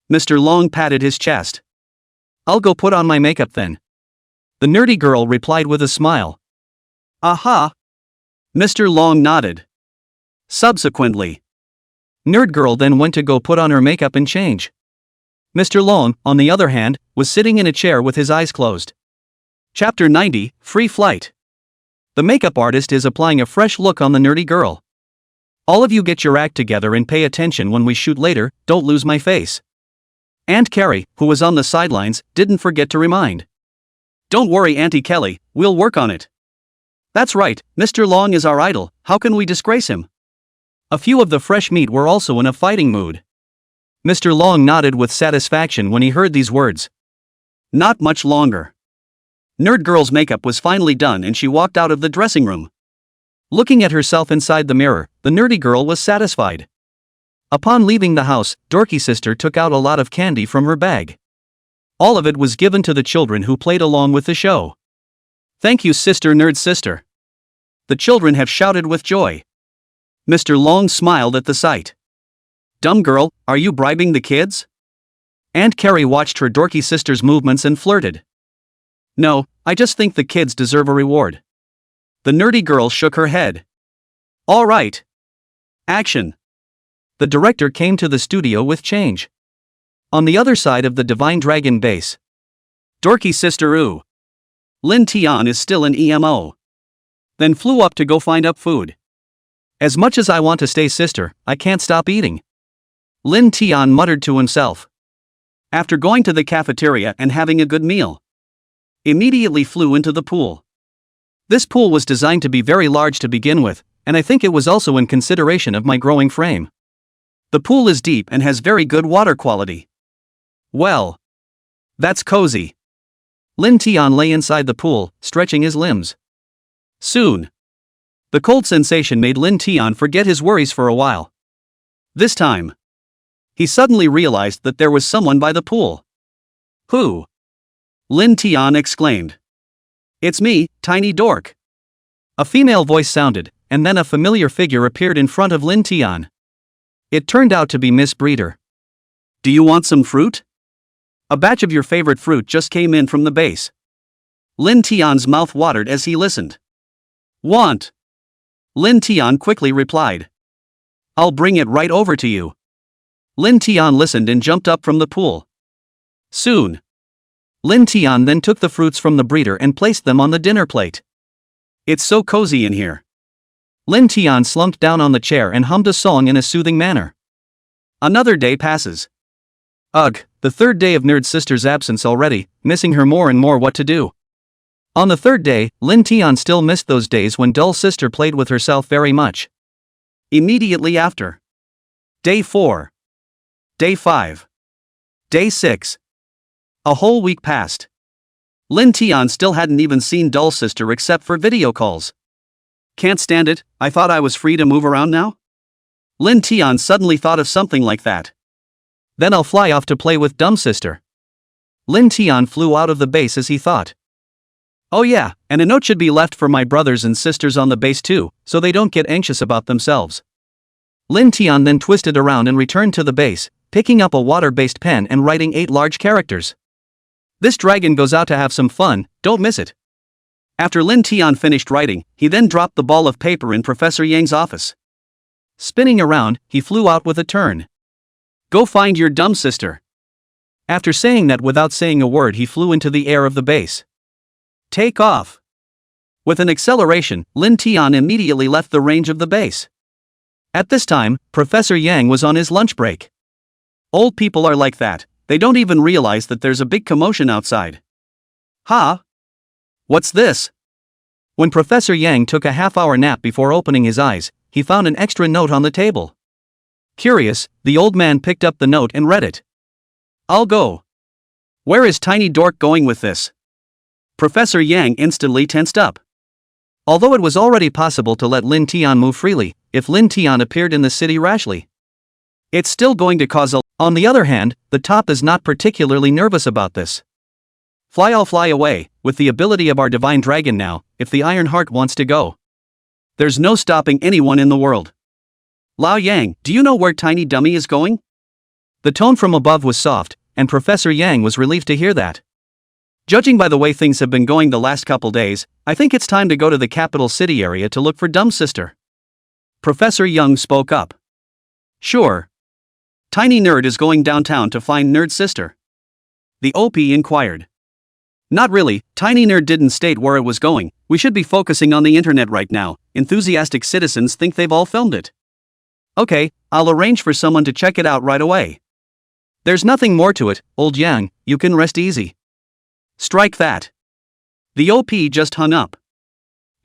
Mr. Long patted his chest. I'll go put on my makeup then. The nerdy girl replied with a smile. Aha! Mr. Long nodded. Subsequently, Nerd Girl then went to go put on her makeup and change. Mr. Long, on the other hand, was sitting in a chair with his eyes closed. Chapter 90, Free Flight. The makeup artist is applying a fresh look on the nerdy girl. All of you get your act together and pay attention when we shoot later, don't lose my face. Aunt Carrie, who was on the sidelines, didn't forget to remind. Don't worry, Auntie Kelly, we'll work on it. That's right, Mr. Long is our idol, how can we disgrace him? A few of the fresh meat were also in a fighting mood. Mr. Long nodded with satisfaction when he heard these words. Not much longer. Nerd Girl's makeup was finally done and she walked out of the dressing room. Looking at herself inside the mirror, the nerdy girl was satisfied. Upon leaving the house, Dorky Sister took out a lot of candy from her bag. All of it was given to the children who played along with the show. Thank you, Sister Nerd Sister. The children have shouted with joy. Mr. Long smiled at the sight. Dumb girl, are you bribing the kids? Aunt Carrie watched her dorky sister's movements and flirted. No, I just think the kids deserve a reward. The nerdy girl shook her head. All right. Action. The director came to the studio with change. On the other side of the Divine Dragon base. Dorky sister ooh. Lin Tian is still in EMO. Then flew up to go find up food. As much as I want to stay sister, I can't stop eating. Lin Tian muttered to himself. After going to the cafeteria and having a good meal. Immediately flew into the pool. This pool was designed to be very large to begin with, and I think it was also in consideration of my growing frame. The pool is deep and has very good water quality. Well, that's cozy. Lin Tian lay inside the pool, stretching his limbs. Soon. The cold sensation made Lin Tian forget his worries for a while. This time, He suddenly realized that there was someone by the pool. Who? Lin Tian exclaimed. It's me, Tiny Dork. A female voice sounded, and then a familiar figure appeared in front of Lin Tian. It turned out to be Miss Breeder. Do you want some fruit? A batch of your favorite fruit just came in from the base. Lin Tian's mouth watered as he listened. Want? Lin Tian quickly replied. I'll bring it right over to you. Lin Tian listened and jumped up from the pool. Soon. Lin Tian then took the fruits from the breeder and placed them on the dinner plate. It's so cozy in here. Lin Tian slumped down on the chair and hummed a song in a soothing manner. Another day passes. Ugh, the third day of Nerd Sister's absence already, missing her more and more. What to do? On the third day, Lin Tian still missed those days when Dull Sister played with herself very much. Immediately after. Day 4. Day 5. Day 6. A whole week passed. Lin Tian still hadn't even seen Dull Sister except for video calls. Can't stand it, I thought I was free to move around now? Lin Tian suddenly thought of something like that. Then I'll fly off to play with Dumb Sister. Lin Tian flew out of the base as he thought. Oh yeah, and a note should be left for my brothers and sisters on the base too, so they don't get anxious about themselves. Lin Tian then twisted around and returned to the base, picking up a water-based pen and writing 8 large characters. This dragon goes out to have some fun, don't miss it. After Lin Tian finished writing, he then dropped the ball of paper in Professor Yang's office. Spinning around, he flew out with a turn. Go find your dumb sister. After saying that without saying a word, he flew into the air of the base. Take off. With an acceleration, Lin Tian immediately left the range of the base. At this time, Professor Yang was on his lunch break. Old people are like that, they don't even realize that there's a big commotion outside. Huh? What's this? When Professor Yang took a half-hour nap before opening his eyes, he found an extra note on the table. Curious, the old man picked up the note and read it. I'll go. Where is Tiny Dork going with this? Professor Yang instantly tensed up. Although it was already possible to let Lin Tian move freely, if Lin Tian appeared in the city rashly, it's still going to cause a... On the other hand, the top is not particularly nervous about this. I'll fly away, with the ability of our divine dragon now, if the Iron Heart wants to go. There's no stopping anyone in the world. Lao Yang, do you know where Tiny Dummy is going? The tone from above was soft, and Professor Yang was relieved to hear that. Judging by the way things have been going the last couple days, I think it's time to go to the capital city area to look for Dumb Sister. Professor Yang spoke up. Sure. Tiny Nerd is going downtown to find Nerd Sister. The OP inquired. Not really, Tiny Nerd didn't state where it was going, we should be focusing on the internet right now, enthusiastic citizens think they've all filmed it. Okay, I'll arrange for someone to check it out right away. There's nothing more to it, old Yang, you can rest easy. Strike that. The OP just hung up.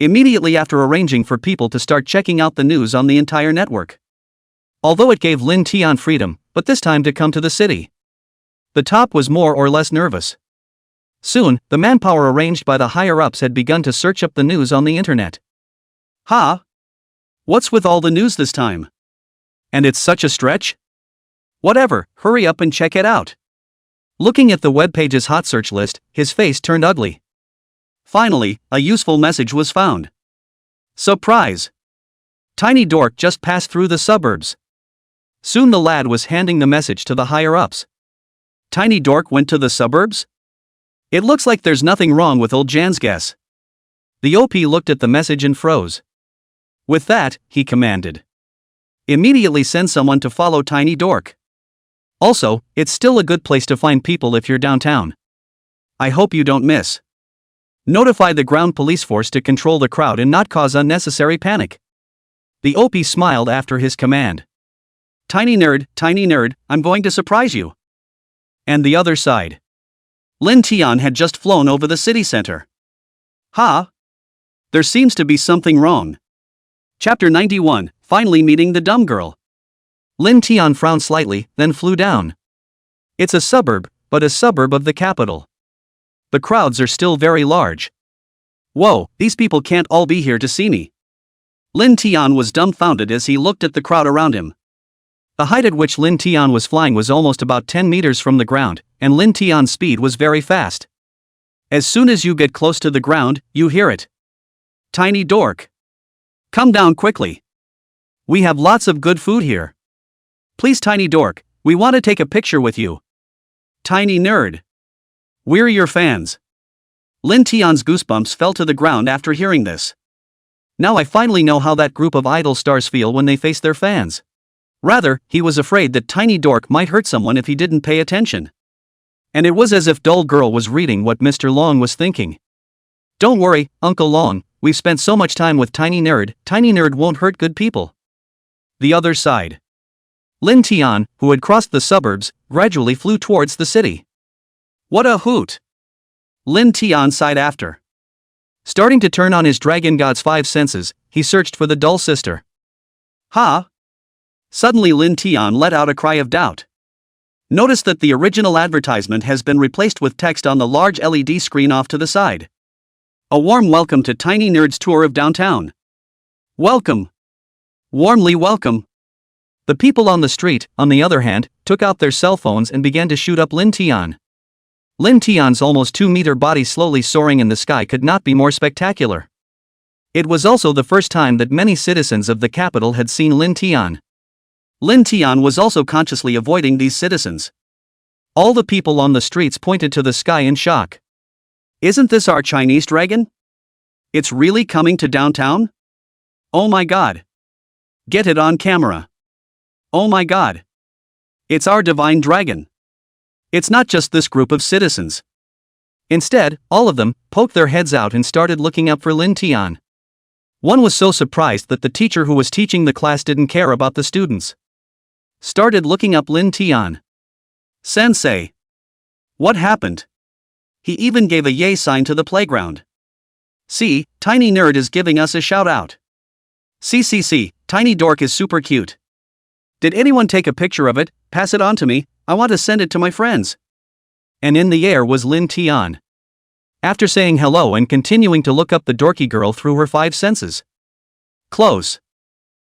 Immediately after arranging for people to start checking out the news on the entire network. Although it gave Lin Tian freedom, but this time to come to the city. The top was more or less nervous. Soon, the manpower arranged by the higher-ups had begun to search up the news on the internet. Huh? What's with all the news this time? And it's such a stretch? Whatever, hurry up and check it out. Looking at the webpage's hot search list, his face turned ugly. Finally, a useful message was found. Surprise! Tiny Dork just passed through the suburbs. Soon the lad was handing the message to the higher-ups. Tiny Dork went to the suburbs? It looks like there's nothing wrong with old Jan's guess. The OP looked at the message and froze. With that, he commanded. Immediately send someone to follow Tiny Dork. Also, it's still a good place to find people if you're downtown. I hope you don't miss. Notify the ground police force to control the crowd and not cause unnecessary panic. The OP smiled after his command. Tiny Nerd, I'm going to surprise you. And the other side. Lin Tian had just flown over the city center. Huh? There seems to be something wrong. Chapter 91, finally meeting the dumb girl. Lin Tian frowned slightly, then flew down. It's a suburb, but a suburb of the capital. The crowds are still very large. Whoa, these people can't all be here to see me. Lin Tian was dumbfounded as he looked at the crowd around him. The height at which Lin Tian was flying was almost about 10 meters from the ground, and Lin Tian's speed was very fast. As soon as you get close to the ground, you hear it. Tiny dork. Come down quickly. We have lots of good food here. Please, tiny dork, we want to take a picture with you. Tiny nerd. We're your fans. Lin Tian's goosebumps fell to the ground after hearing this. Now I finally know how that group of idol stars feel when they face their fans. Rather, he was afraid that Tiny Dork might hurt someone if he didn't pay attention. And it was as if Dull Girl was reading what Mr. Long was thinking. Don't worry, Uncle Long, we've spent so much time with Tiny Nerd won't hurt good people. The other side. Lin Tian, who had crossed the suburbs, gradually flew towards the city. What a hoot! Lin Tian sighed after. Starting to turn on his dragon god's 5 senses, he searched for the Dull Sister. Ha! Suddenly Lin Tian let out a cry of doubt. Notice that the original advertisement has been replaced with text on the large LED screen off to the side. A warm welcome to Tiny Nerd's tour of downtown. Welcome. Warmly welcome. The people on the street, on the other hand, took out their cell phones and began to shoot up Lin Tian. Lin Tian's almost 2-meter body slowly soaring in the sky could not be more spectacular. It was also the first time that many citizens of the capital had seen Lin Tian. Lin Tian was also consciously avoiding these citizens. All the people on the streets pointed to the sky in shock. Isn't this our Chinese dragon? It's really coming to downtown? Oh my god. Get it on camera. Oh my god. It's our divine dragon. It's not just this group of citizens. Instead, all of them poked their heads out and started looking up for Lin Tian. One was so surprised that the teacher who was teaching the class didn't care about the students. Started looking up Lin Tian. Sensei. What happened? He even gave a yay sign to the playground. See, Tiny Nerd is giving us a shout out. CCC, Tiny Dork is super cute. Did anyone take a picture of it? Pass it on to me, I want to send it to my friends. And in the air was Lin Tian. After saying hello and continuing to look up the dorky girl through her 5 senses. Close.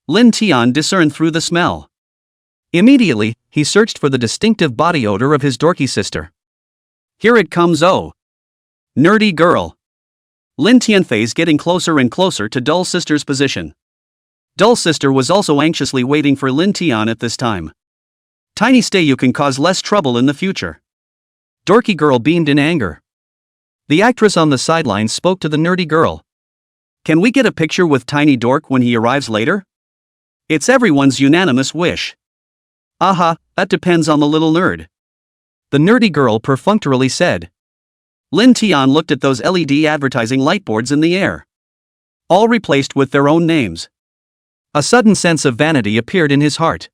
Lin Tian discerned through the smell. Immediately, he searched for the distinctive body odor of his dorky sister. Here it comes, oh. Nerdy girl. Lin Tian face getting closer and closer to Dull Sister's position. Dull Sister was also anxiously waiting for Lin Tian at this time. Tiny stay, you can cause less trouble in the future. Dorky girl beamed in anger. The actress on the sidelines spoke to the nerdy girl. Can we get a picture with Tiny Dork when he arrives later? It's everyone's unanimous wish. Aha, that depends on the little nerd. The nerdy girl perfunctorily said. Lin Tian looked at those LED advertising lightboards in the air. All replaced with their own names. A sudden sense of vanity appeared in his heart.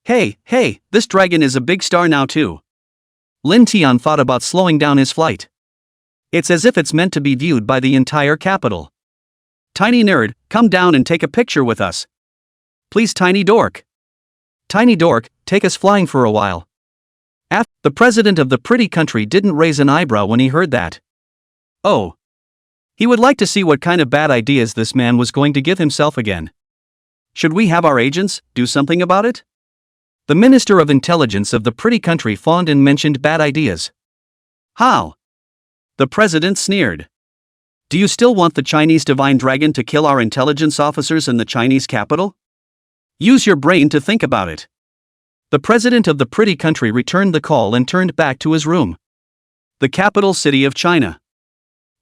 Hey, this dragon is a big star now too. Lin Tian thought about slowing down his flight. It's as if it's meant to be viewed by the entire capital. Tiny Nerd, come down and take a picture with us. Please, Tiny Dork. Tiny Dork, take us flying for a while. The president of the pretty country didn't raise an eyebrow when he heard that. Oh. He would like to see what kind of bad ideas this man was going to give himself again. Should we have our agents do something about it? The Minister of Intelligence of the pretty country fawned and mentioned bad ideas. How? The president sneered. Do you still want the Chinese divine dragon to kill our intelligence officers in the Chinese capital? Use your brain to think about it. The president of the pretty country returned the call and turned back to his room. The capital city of China.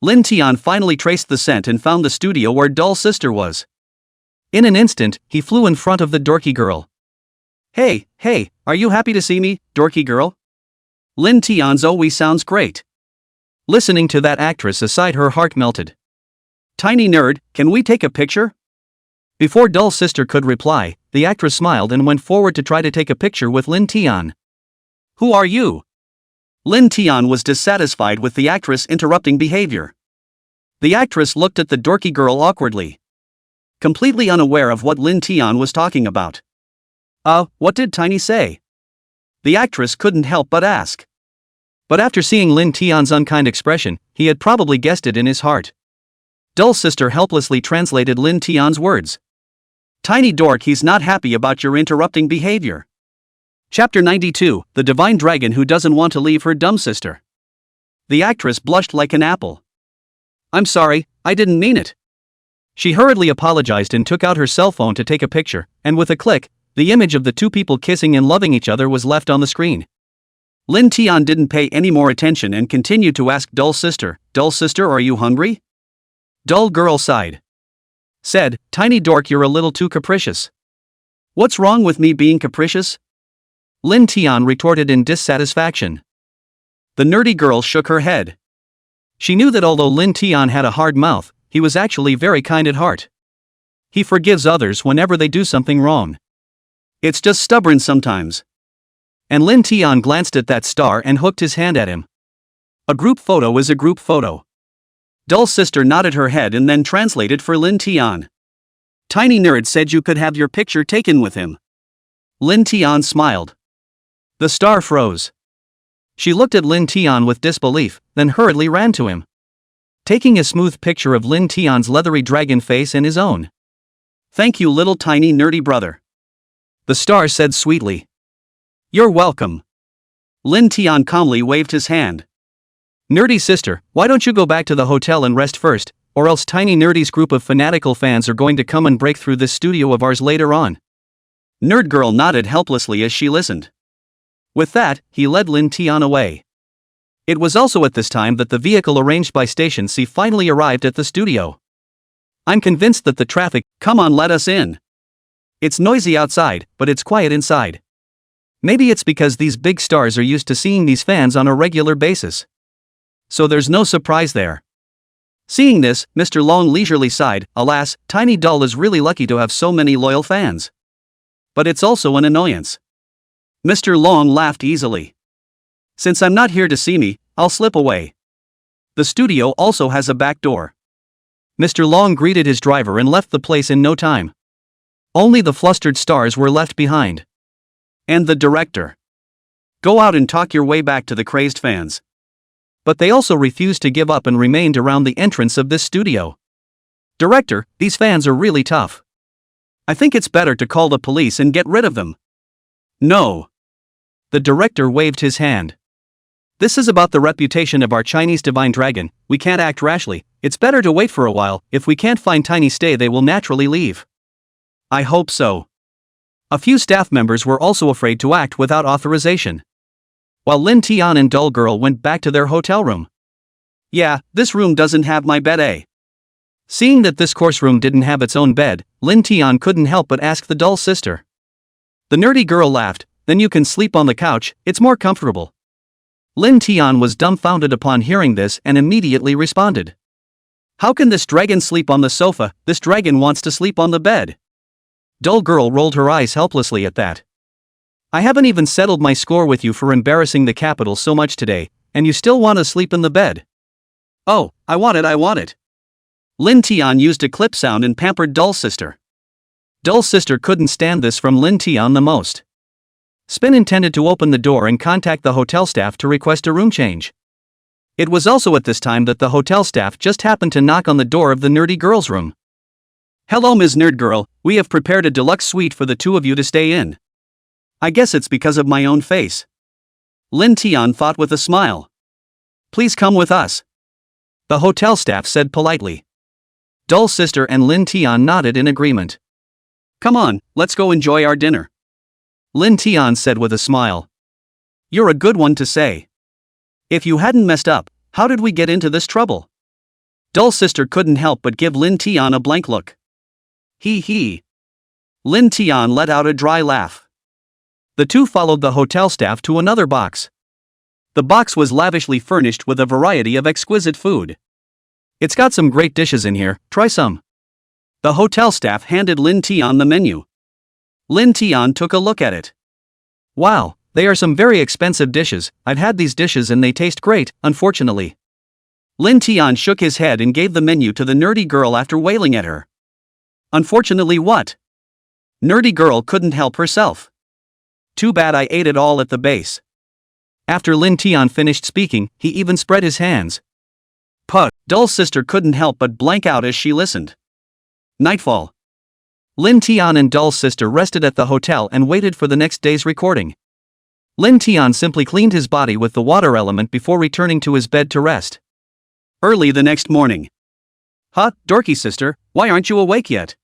Lin Tian finally traced the scent and found the studio where Dull Sister was. In an instant, he flew in front of the dorky girl. Hey, are you happy to see me, dorky girl? Lin Tian's "oh, we" sounds great. Listening to that actress aside, her heart melted. Tiny Nerd, can we take a picture? Before Dull Sister could reply, the actress smiled and went forward to try to take a picture with Lin Tian. Who are you? Lin Tian was dissatisfied with the actress' interrupting behavior. The actress looked at the dorky girl awkwardly. Completely unaware of what Lin Tian was talking about. What did Tiny say? The actress couldn't help but ask. But after seeing Lin Tian's unkind expression, he had probably guessed it in his heart. Dull Sister helplessly translated Lin Tian's words. Tiny dork, he's not happy about your interrupting behavior. Chapter 92, The Divine Dragon Who Doesn't Want to Leave Her Dumb Sister. The actress blushed like an apple. I'm sorry, I didn't mean it. She hurriedly apologized and took out her cell phone to take a picture, and with a click, the image of the two people kissing and loving each other was left on the screen. Lin Tian didn't pay any more attention and continued to ask Dull Sister, are you hungry? Dull Girl sighed. Said, Tiny dork, you're a little too capricious. What's wrong with me being capricious? Lin Tian retorted in dissatisfaction. The nerdy girl shook her head. She knew that although Lin Tian had a hard mouth, he was actually very kind at heart. He forgives others whenever they do something wrong. It's just stubborn sometimes. And Lin Tian glanced at that star and hooked his hand at him. A group photo is a group photo. Dull Sister nodded her head and then translated for Lin Tian. Tiny Nerd said you could have your picture taken with him. Lin Tian smiled. The star froze. She looked at Lin Tian with disbelief, then hurriedly ran to him, taking a smooth picture of Lin Tian's leathery dragon face and his own. Thank you, little tiny nerdy brother. The star said sweetly. You're welcome. Lin Tian calmly waved his hand. Nerdy sister, why don't you go back to the hotel and rest first, or else Tiny Nerdy's group of fanatical fans are going to come and break through this studio of ours later on. Nerd Girl nodded helplessly as she listened. With that, he led Lin Tian away. It was also at this time that the vehicle arranged by Station C finally arrived at the studio. I'm convinced that the traffic, come on, let us in. It's noisy outside, but it's quiet inside. Maybe it's because these big stars are used to seeing these fans on a regular basis. So there's no surprise there. Seeing this, Mr. Long leisurely sighed, alas, Tiny Doll is really lucky to have so many loyal fans. But it's also an annoyance. Mr. Long laughed easily. Since I'm not here to see me, I'll slip away. The studio also has a back door. Mr. Long greeted his driver and left the place in no time. Only the flustered stars were left behind. And the director. Go out and talk your way back to the crazed fans. But they also refused to give up and remained around the entrance of this studio. Director, these fans are really tough. I think it's better to call the police and get rid of them. No. The director waved his hand. This is about the reputation of our Chinese divine dragon, we can't act rashly, it's better to wait for a while, if we can't find Tiny Stay they will naturally leave. I hope so. A few staff members were also afraid to act without authorization. While Lin Tian and Dull Girl went back to their hotel room. Yeah, this room doesn't have my bed, eh? Seeing that this course room didn't have its own bed, Lin Tian couldn't help but ask the Dull Sister. The nerdy girl laughed, then you can sleep on the couch, it's more comfortable. Lin Tian was dumbfounded upon hearing this and immediately responded. How can this dragon sleep on the sofa? This dragon wants to sleep on the bed. Dull Girl rolled her eyes helplessly at that. I haven't even settled my score with you for embarrassing the capital so much today, and you still want to sleep in the bed. Oh, I want it. Lin Tian used a clip sound and pampered Dull Sister. Dull Sister couldn't stand this from Lin Tian the most. Spin intended to open the door and contact the hotel staff to request a room change. It was also at this time that the hotel staff just happened to knock on the door of the nerdy girl's room. Hello, Ms. Nerd Girl, we have prepared a deluxe suite for the two of you to stay in. I guess it's because of my own face. Lin Tian thought with a smile. Please come with us. The hotel staff said politely. Dull Sister and Lin Tian nodded in agreement. Come on, let's go enjoy our dinner. Lin Tian said with a smile. You're a good one to say. If you hadn't messed up, how did we get into this trouble? Dull Sister couldn't help but give Lin Tian a blank look. Hee. Lin Tian let out a dry laugh. The two followed the hotel staff to another box. The box was lavishly furnished with a variety of exquisite food. It's got some great dishes in here, try some. The hotel staff handed Lin Tian the menu. Lin Tian took a look at it. Wow, they are some very expensive dishes, I've had these dishes and they taste great, unfortunately. Lin Tian shook his head and gave the menu to the nerdy girl after wailing at her. Unfortunately what? Nerdy girl couldn't help herself. Too bad I ate it all at the base. After Lin Tian finished speaking, he even spread his hands. Puh, Dull Sister couldn't help but blank out as she listened. Nightfall. Lin Tian and Dull's sister rested at the hotel and waited for the next day's recording. Lin Tian simply cleaned his body with the water element before returning to his bed to rest. Early the next morning. Dorky sister, why aren't you awake yet?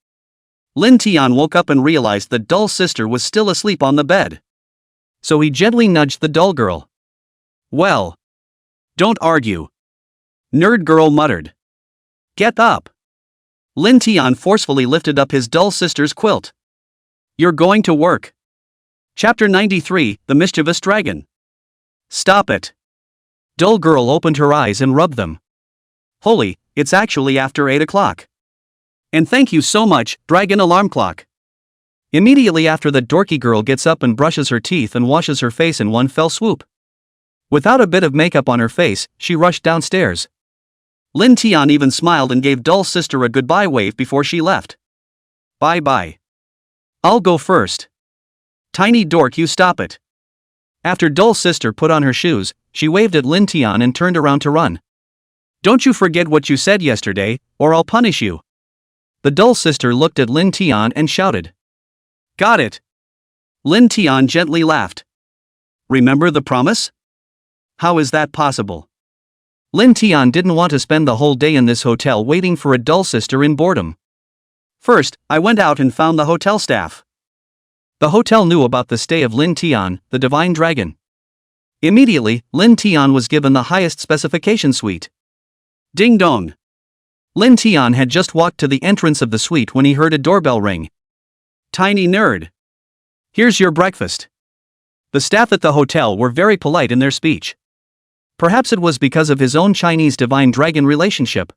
Lin Tian woke up and realized that Dull's sister was still asleep on the bed. So he gently nudged the Dull girl. Well. Don't argue. Nerd girl muttered. Get up. Lin Tian forcefully lifted up his Dull sister's quilt. You're going to work. Chapter 93, The Mischievous Dragon. Stop it. Dull girl opened her eyes and rubbed them. Holy, it's actually after 8 o'clock. And thank you so much, Dragon Alarm Clock. Immediately after, the dorky girl gets up and brushes her teeth and washes her face in one fell swoop. Without a bit of makeup on her face, she rushed downstairs. Lin Tian even smiled and gave Dull's sister a goodbye wave before she left. Bye-bye. I'll go first. Tiny dork, you stop it. After Dull's sister put on her shoes, she waved at Lin Tian and turned around to run. Don't you forget what you said yesterday, or I'll punish you. The Dull sister looked at Lin Tian and shouted. Got it. Lin Tian gently laughed. Remember the promise? How is that possible? Lin Tian didn't want to spend the whole day in this hotel waiting for a Dull sister in boredom. First, I went out and found the hotel staff. The hotel knew about the stay of Lin Tian, the divine dragon. Immediately, Lin Tian was given the highest specification suite. Ding dong. Lin Tian had just walked to the entrance of the suite when he heard a doorbell ring. Tiny nerd. Here's your breakfast. The staff at the hotel were very polite in their speech. Perhaps it was because of his own Chinese divine dragon relationship.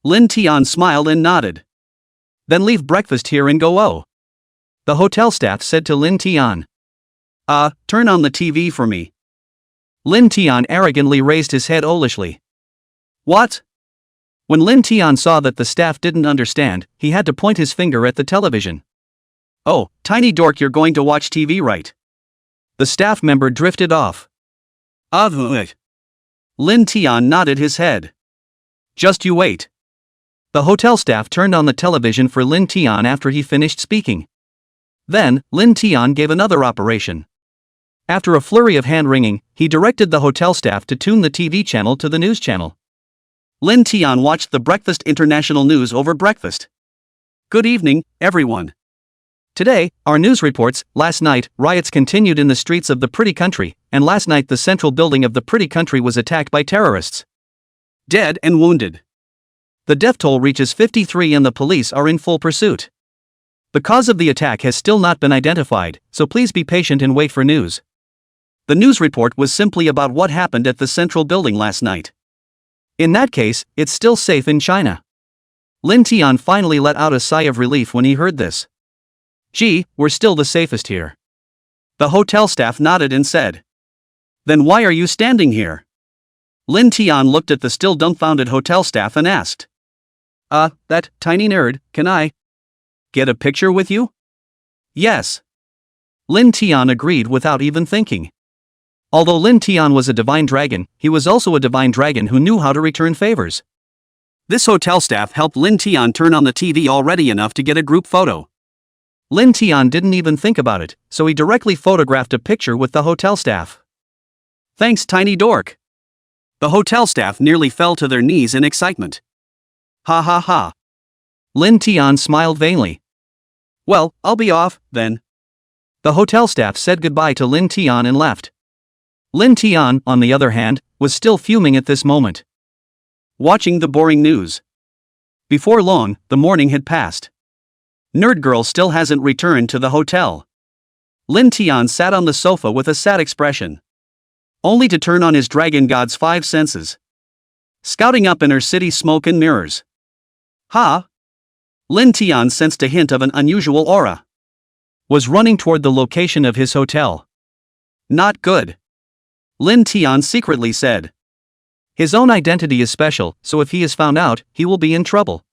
Lin Tian smiled and nodded. Then leave breakfast here and go. Oh. The hotel staff said to Lin Tian. Turn on the TV for me. Lin Tian arrogantly raised his head owlishly. What? When Lin Tian saw that the staff didn't understand, he had to point his finger at the television. Oh, tiny dork, you're going to watch TV, right? The staff member drifted off. Lin Tian nodded his head. Just you wait. The hotel staff turned on the television for Lin Tian after he finished speaking. Then, Lin Tian gave another operation. After a flurry of hand-wringing, he directed the hotel staff to tune the TV channel to the news channel. Lin Tian watched the Breakfast International News over breakfast. Good evening, everyone. Today, our news reports, last night, riots continued in the streets of the pretty country, and last night the central building of the pretty country was attacked by terrorists. Dead and wounded. The death toll reaches 53 and the police are in full pursuit. The cause of the attack has still not been identified, so please be patient and wait for news. The news report was simply about what happened at the central building last night. In that case, it's still safe in China. Lin Tian finally let out a sigh of relief when he heard this. Gee, we're still the safest here. The hotel staff nodded and said. Then why are you standing here? Lin Tian looked at the still dumbfounded hotel staff and asked. That tiny nerd, can I get a picture with you? Yes. Lin Tian agreed without even thinking. Although Lin Tian was a divine dragon, he was also a divine dragon who knew how to return favors. This hotel staff helped Lin Tian turn on the TV already enough to get a group photo. Lin Tian didn't even think about it, so he directly photographed a picture with the hotel staff. Thanks, tiny dork. The hotel staff nearly fell to their knees in excitement. Ha ha ha. Lin Tian smiled vainly. Well, I'll be off, then. The hotel staff said goodbye to Lin Tian and left. Lin Tian, on the other hand, was still fuming at this moment. Watching the boring news. Before long, the morning had passed. Nerd girl still hasn't returned to the hotel. Lin Tian sat on the sofa with a sad expression. Only to turn on his dragon god's 5 senses. Scouting up inner city smoke and mirrors. Lin Tian sensed a hint of an unusual aura. Was running toward the location of his hotel. Not good. Lin Tian secretly said. His own identity is special, so if he is found out, he will be in trouble.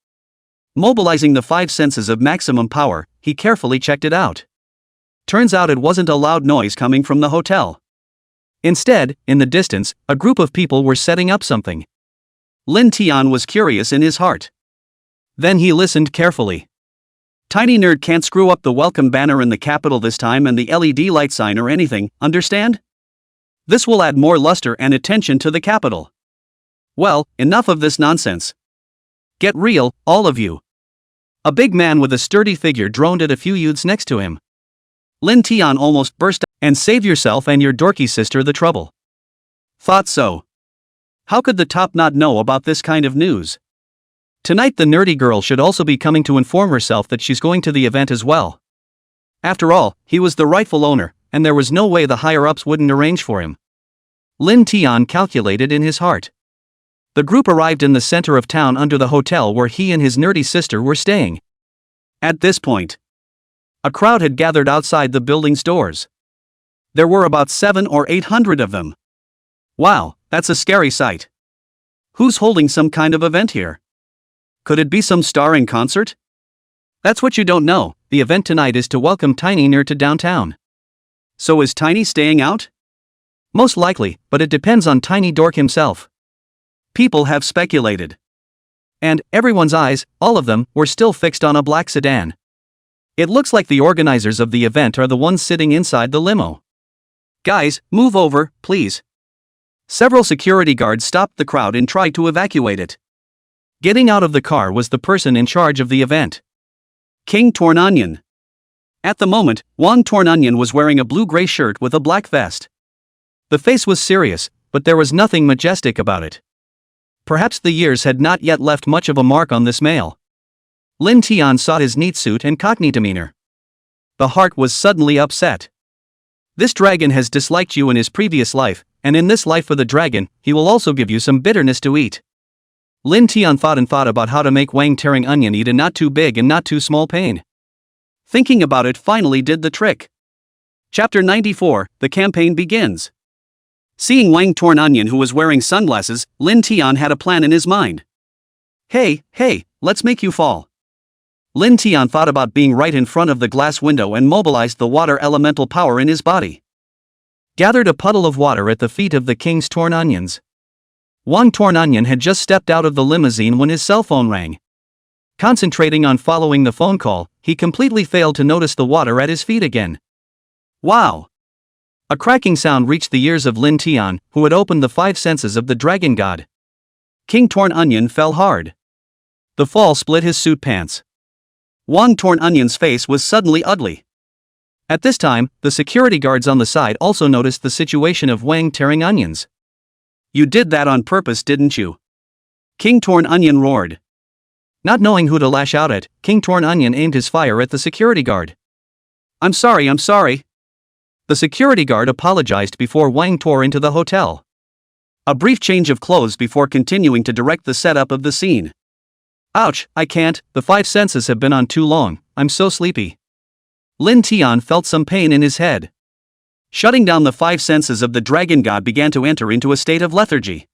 Mobilizing the 5 senses of maximum power, he carefully checked it out. Turns out it wasn't a loud noise coming from the hotel. Instead, in the distance, a group of people were setting up something. Lin Tian was curious in his heart. Then he listened carefully. Tiny Nerd can't screw up the welcome banner in the Capitol this time and the LED light sign or anything, understand? This will add more luster and attention to the Capitol. Well, enough of this nonsense. Get real, all of you. A big man with a sturdy figure droned at a few youths next to him. Lin Tian almost burst out. And save yourself and your dorky sister the trouble. Thought so. How could the top not know about this kind of news? Tonight the nerdy girl should also be coming to inform herself that she's going to the event as well. After all, he was the rightful owner, and there was no way the higher-ups wouldn't arrange for him. Lin Tian calculated in his heart. The group arrived in the center of town under the hotel where he and his nerdy sister were staying. At this point, a crowd had gathered outside the building's doors. There were about 700 or 800 of them. Wow, that's a scary sight. Who's holding some kind of event here? Could it be some star in concert? That's what you don't know, the event tonight is to welcome Tiny Nerd to downtown. So is Tiny staying out? Most likely, but it depends on Tiny Dork himself. People have speculated. And everyone's eyes, all of them, were still fixed on a black sedan. It looks like the organizers of the event are the ones sitting inside the limo. Guys, move over, please. Several security guards stopped the crowd and tried to evacuate it. Getting out of the car was the person in charge of the event. King Torn Onion. At the moment, Wang Torn Onion was wearing a blue-gray shirt with a black vest. The face was serious, but there was nothing majestic about it. Perhaps the years had not yet left much of a mark on this male. Lin Tian saw his neat suit and cockney demeanor. The heart was suddenly upset. This dragon has disliked you in his previous life, and in this life for the dragon, he will also give you some bitterness to eat. Lin Tian thought about how to make Wang Tearing Onion eat a not too big and not too small pain. Thinking about it finally did the trick. Chapter 94, the campaign begins. Seeing Wang Torn Onion who was wearing sunglasses, Lin Tian had a plan in his mind. Hey, let's make you fall. Lin Tian thought about being right in front of the glass window and mobilized the water elemental power in his body. Gathered a puddle of water at the feet of the king's torn onions. Wang Torn Onion had just stepped out of the limousine when his cell phone rang. Concentrating on following the phone call, he completely failed to notice the water at his feet again. Wow! A cracking sound reached the ears of Lin Tian, who had opened the 5 senses of the dragon god. King Torn Onion fell hard. The fall split his suit pants. Wang Torn Onion's face was suddenly ugly. At this time, the security guards on the side also noticed the situation of Wang Tearing Onions. You did that on purpose, didn't you? King Torn Onion roared. Not knowing who to lash out at, King Torn Onion aimed his fire at the security guard. I'm sorry. The security guard apologized before Wang tore into the hotel. A brief change of clothes before continuing to direct the setup of the scene. Ouch, I can't, the 5 senses have been on too long, I'm so sleepy. Lin Tian felt some pain in his head. Shutting down the 5 senses of the dragon god began to enter into a state of lethargy.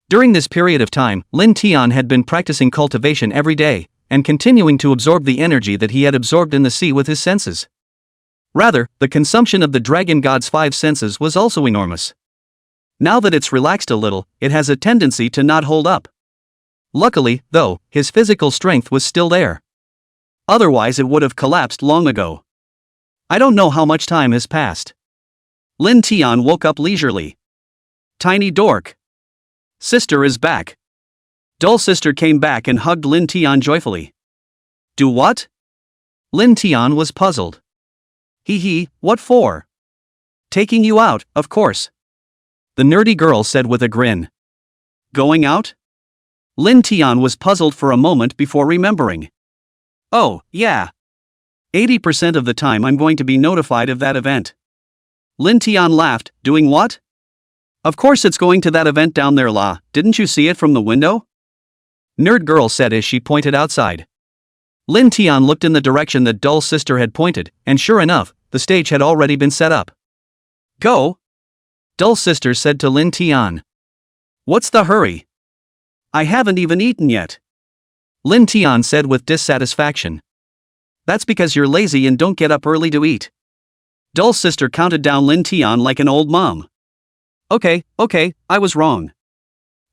During this period of time, Lin Tian had been practicing cultivation every day, and continuing to absorb the energy that he had absorbed in the sea with his senses. Rather, the consumption of the dragon god's 5 senses was also enormous. Now that it's relaxed a little, it has a tendency to not hold up. Luckily, though, his physical strength was still there. Otherwise it would have collapsed long ago. I don't know how much time has passed. Lin Tian woke up leisurely. Tiny Dork. Sister is back. Dull Sister came back and hugged Lin Tian joyfully. Do what? Lin Tian was puzzled. What for? Taking you out, of course. The nerdy girl said with a grin. Going out? Lin Tian was puzzled for a moment before remembering. Oh, yeah. 80% of the time I'm going to be notified of that event. Lin Tian laughed. Doing what? Of course it's going to that event down there, La. Didn't you see it from the window? Nerd girl said as she pointed outside. Lin Tian looked in the direction that Dull Sister had pointed, and sure enough, the stage had already been set up. Go! Dull Sister said to Lin Tian. What's the hurry? I haven't even eaten yet. Lin Tian said with dissatisfaction. That's because you're lazy and don't get up early to eat. Dull Sister counted down Lin Tian like an old mom. Okay, I was wrong.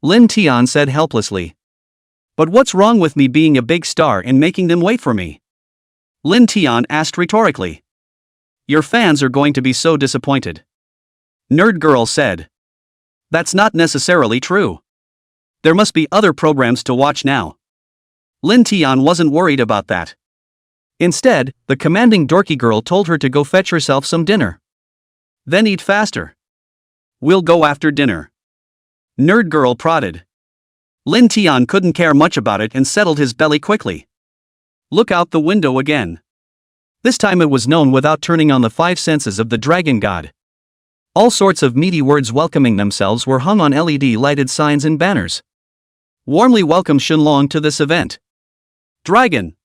Lin Tian said helplessly. But what's wrong with me being a big star and making them wait for me? Lin Tian asked rhetorically. Your fans are going to be so disappointed. Nerd Girl said. That's not necessarily true. There must be other programs to watch now. Lin Tian wasn't worried about that. Instead, the commanding dorky girl told her to go fetch herself some dinner. Then eat faster. We'll go after dinner. Nerd Girl prodded. Lin Tian couldn't care much about it and settled his belly quickly. Look out the window again. This time it was known without turning on the 5 senses of the dragon god. All sorts of meaty words welcoming themselves were hung on LED-lighted signs and banners. Warmly welcome Shenlong to this event. Dragon.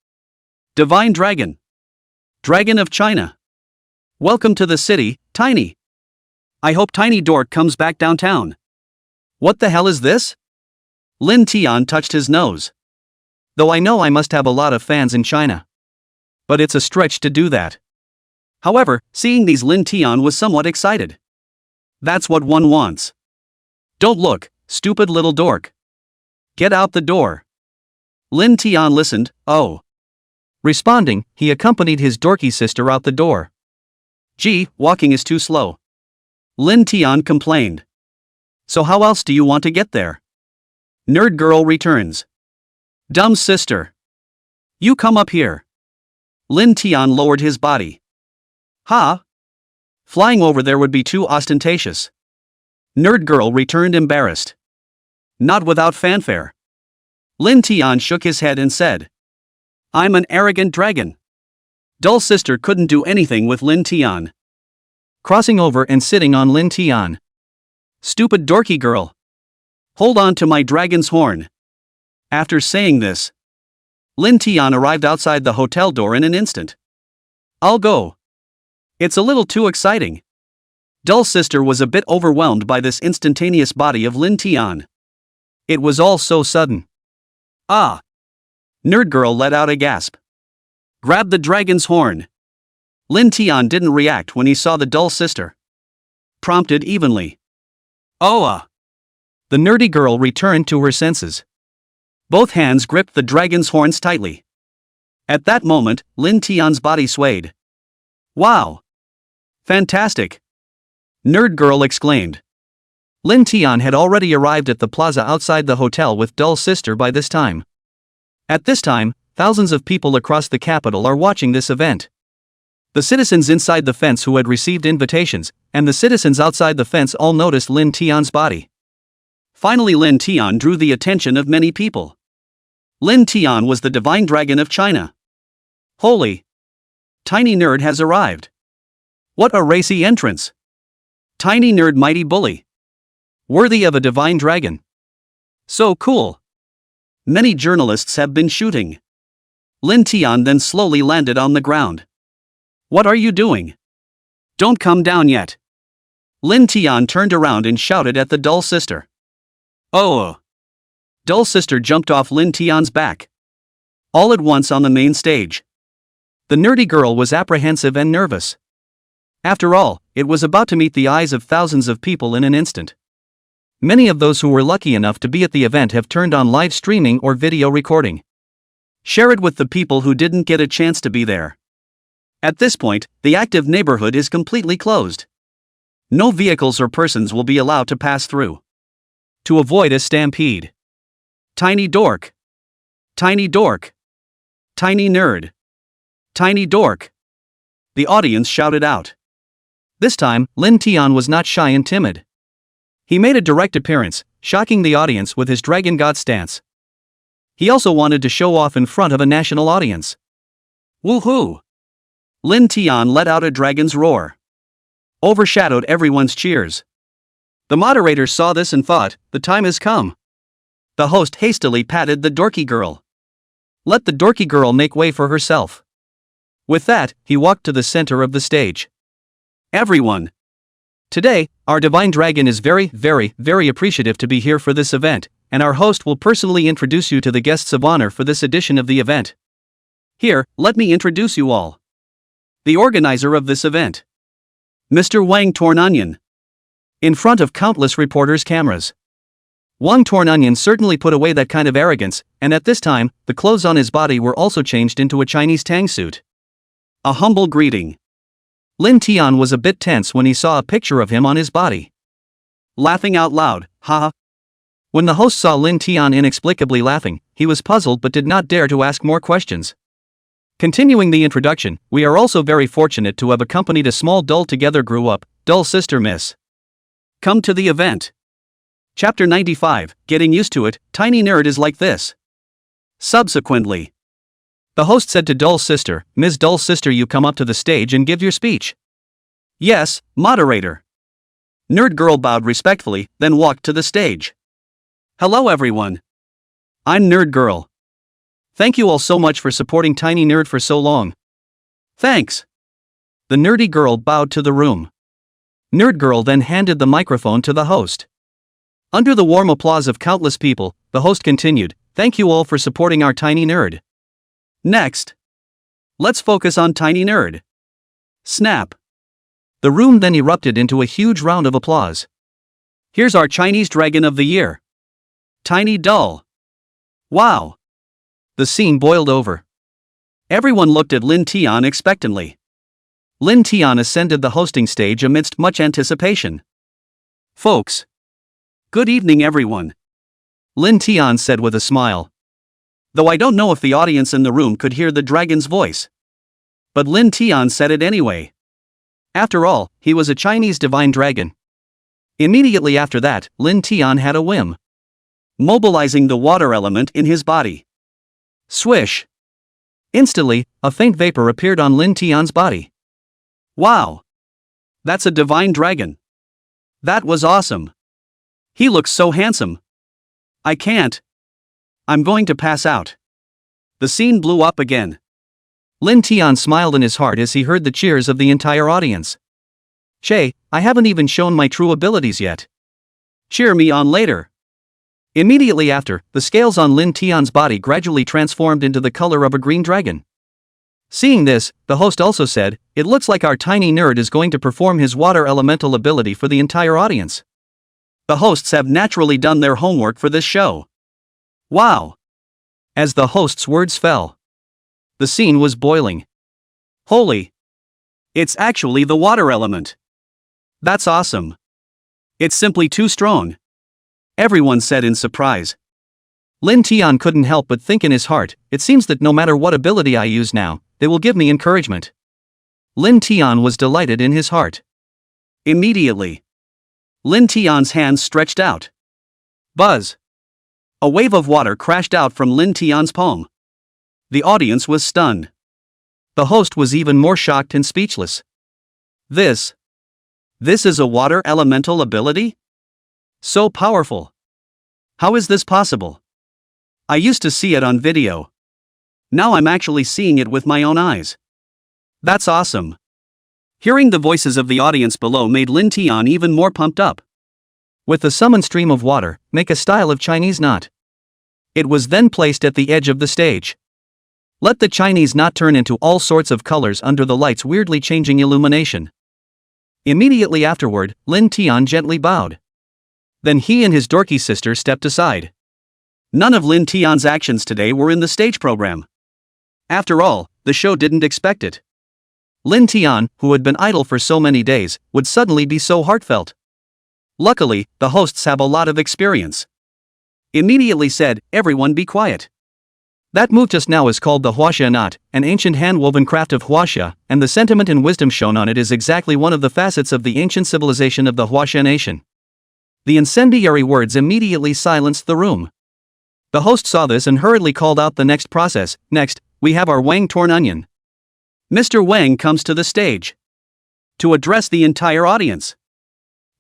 Divine Dragon. Dragon of China. Welcome to the city, Tiny. I hope Tiny Dork comes back downtown. What the hell is this? Lin Tian touched his nose. Though I know I must have a lot of fans in China. But it's a stretch to do that. However, seeing these, Lin Tian was somewhat excited. That's what one wants. Don't look, stupid little dork. Get out the door. Lin Tian listened, oh. Responding, he accompanied his dorky sister out the door. Gee, walking is too slow. Lin Tian complained. So how else do you want to get there? Nerd Girl returns. Dumb sister. You come up here. Lin Tian lowered his body. Ha! Flying over there would be too ostentatious. Nerd Girl returned embarrassed. Not without fanfare. Lin Tian shook his head and said. I'm an arrogant dragon. Dull sister couldn't do anything with Lin Tian. Crossing over and sitting on Lin Tian. Stupid dorky girl. Hold on to my dragon's horn. After saying this, Lin Tian arrived outside the hotel door in an instant. I'll go. It's a little too exciting. Dull sister was a bit overwhelmed by this instantaneous body of Lin Tian. It was all so sudden. Ah! Nerd Girl let out a gasp. Grab the dragon's horn. Lin Tian didn't react when he saw the dull sister. Prompted evenly. Oh! The nerdy girl returned to her senses. Both hands gripped the dragon's horns tightly. At that moment, Lin Tian's body swayed. Wow! Fantastic! Nerd Girl exclaimed. Lin Tian had already arrived at the plaza outside the hotel with Dull Sister by this time. At this time, thousands of people across the capital are watching this event. The citizens inside the fence who had received invitations, and the citizens outside the fence all noticed Lin Tian's body. Finally, Lin Tian drew the attention of many people. Lin Tian was the divine dragon of China. Holy! Tiny Nerd has arrived. What a racy entrance! Tiny Nerd, mighty bully. Worthy of a divine dragon. So cool. Many journalists have been shooting. Lin Tian then slowly landed on the ground. What are you doing? Don't come down yet. Lin Tian turned around and shouted at the dull sister. Oh! Dull sister jumped off Lin Tian's back. All at once on the main stage. The nerdy girl was apprehensive and nervous. After all, it was about to meet the eyes of thousands of people in an instant. Many of those who were lucky enough to be at the event have turned on live streaming or video recording. Share it with the people who didn't get a chance to be there. At this point, the active neighborhood is completely closed. No vehicles or persons will be allowed to pass through. To avoid a stampede. Tiny Dork. Tiny Dork. Tiny Nerd. Tiny Dork. The audience shouted out. This time, Lin Tian was not shy and timid. He made a direct appearance, shocking the audience with his dragon god stance. He also wanted to show off in front of a national audience. Woohoo! Lin Tian let out a dragon's roar. Overshadowed everyone's cheers. The moderator saw this and thought, the time has come. The host hastily patted the dorky girl. Let the dorky girl make way for herself. With that, he walked to the center of the stage. Everyone! Today, our divine dragon is very, very, very appreciative to be here for this event, and our host will personally introduce you to the guests of honor for this edition of the event. Here, let me introduce you all. The organizer of this event. Mr. Wang Tornonion. In front of countless reporters' cameras. Wang Tornonion certainly put away that kind of arrogance, and at this time, the clothes on his body were also changed into a Chinese tang suit. A humble greeting. Lin Tian was a bit tense when he saw a picture of him on his body. Laughing out loud, haha. When the host saw Lin Tian inexplicably laughing, he was puzzled but did not dare to ask more questions. Continuing the introduction, we are also very fortunate to have accompanied a small dull together grew up, dull sister Miss. Come to the event. Chapter 95, Getting Used to It, Tiny Nerd is like this. Subsequently, the host said to Dull Sister, Ms. Dull Sister, you come up to the stage and give your speech. Yes, moderator. Nerd girl bowed respectfully, then walked to the stage. Hello everyone. I'm Nerd Girl. Thank you all so much for supporting Tiny Nerd for so long. Thanks. The nerdy girl bowed to the room. Nerd Girl then handed the microphone to the host. Under the warm applause of countless people, the host continued, thank you all for supporting our Tiny Nerd. Next, let's focus on Tiny Nerd. Snap. The room then erupted into a huge round of applause. Here's our Chinese Dragon of the Year. Tiny Dull. Wow. The scene boiled over. Everyone looked at Lin Tian expectantly. Lin Tian ascended the hosting stage amidst much anticipation. Folks. Good evening everyone. Lin Tian said with a smile. Though I don't know if the audience in the room could hear the dragon's voice. But Lin Tian said it anyway. After all, he was a Chinese divine dragon. Immediately after that, Lin Tian had a whim. Mobilizing the water element in his body. Swish! Instantly, a faint vapor appeared on Lin Tian's body. Wow! That's a divine dragon. That was awesome. He looks so handsome. I can't. I'm going to pass out. The scene blew up again. Lin Tian smiled in his heart as he heard the cheers of the entire audience. Che, I haven't even shown my true abilities yet. Cheer me on later. Immediately after, the scales on Lin Tian's body gradually transformed into the color of a green dragon. Seeing this, the host also said, it looks like our tiny nerd is going to perform his water elemental ability for the entire audience. The hosts have naturally done their homework for this show. Wow! As the host's words fell, the scene was boiling. Holy! It's actually the water element. That's awesome. It's simply too strong. Everyone said in surprise. Lin Tian couldn't help but think in his heart, it seems that no matter what ability I use now, they will give me encouragement. Lin Tian was delighted in his heart. Immediately, Lin Tian's hands stretched out. Buzz! A wave of water crashed out from Lin Tian's palm. The audience was stunned. The host was even more shocked and speechless. This is a water elemental ability? So powerful. How is this possible? I used to see it on video. Now I'm actually seeing it with my own eyes. That's awesome. Hearing the voices of the audience below made Lin Tian even more pumped up. With the summoned stream of water, make a style of Chinese knot. It was then placed at the edge of the stage. Let the Chinese knot turn into all sorts of colors under the light's weirdly changing illumination. Immediately afterward, Lin Tian gently bowed. Then he and his dorky sister stepped aside. None of Lin Tian's actions today were in the stage program. After all, the show didn't expect it. Lin Tian, who had been idle for so many days, would suddenly be so heartfelt. Luckily, the hosts have a lot of experience. Immediately said, everyone be quiet. That move just now is called the huaxia knot, an ancient hand-woven craft of huaxia, and the sentiment and wisdom shown on it is exactly one of the facets of the ancient civilization of the Huaxia nation. The incendiary words immediately silenced the room. The host saw this and hurriedly called out the next process. Next, we have our Wang torn onion. Mr. Wang comes to the stage to address the entire audience.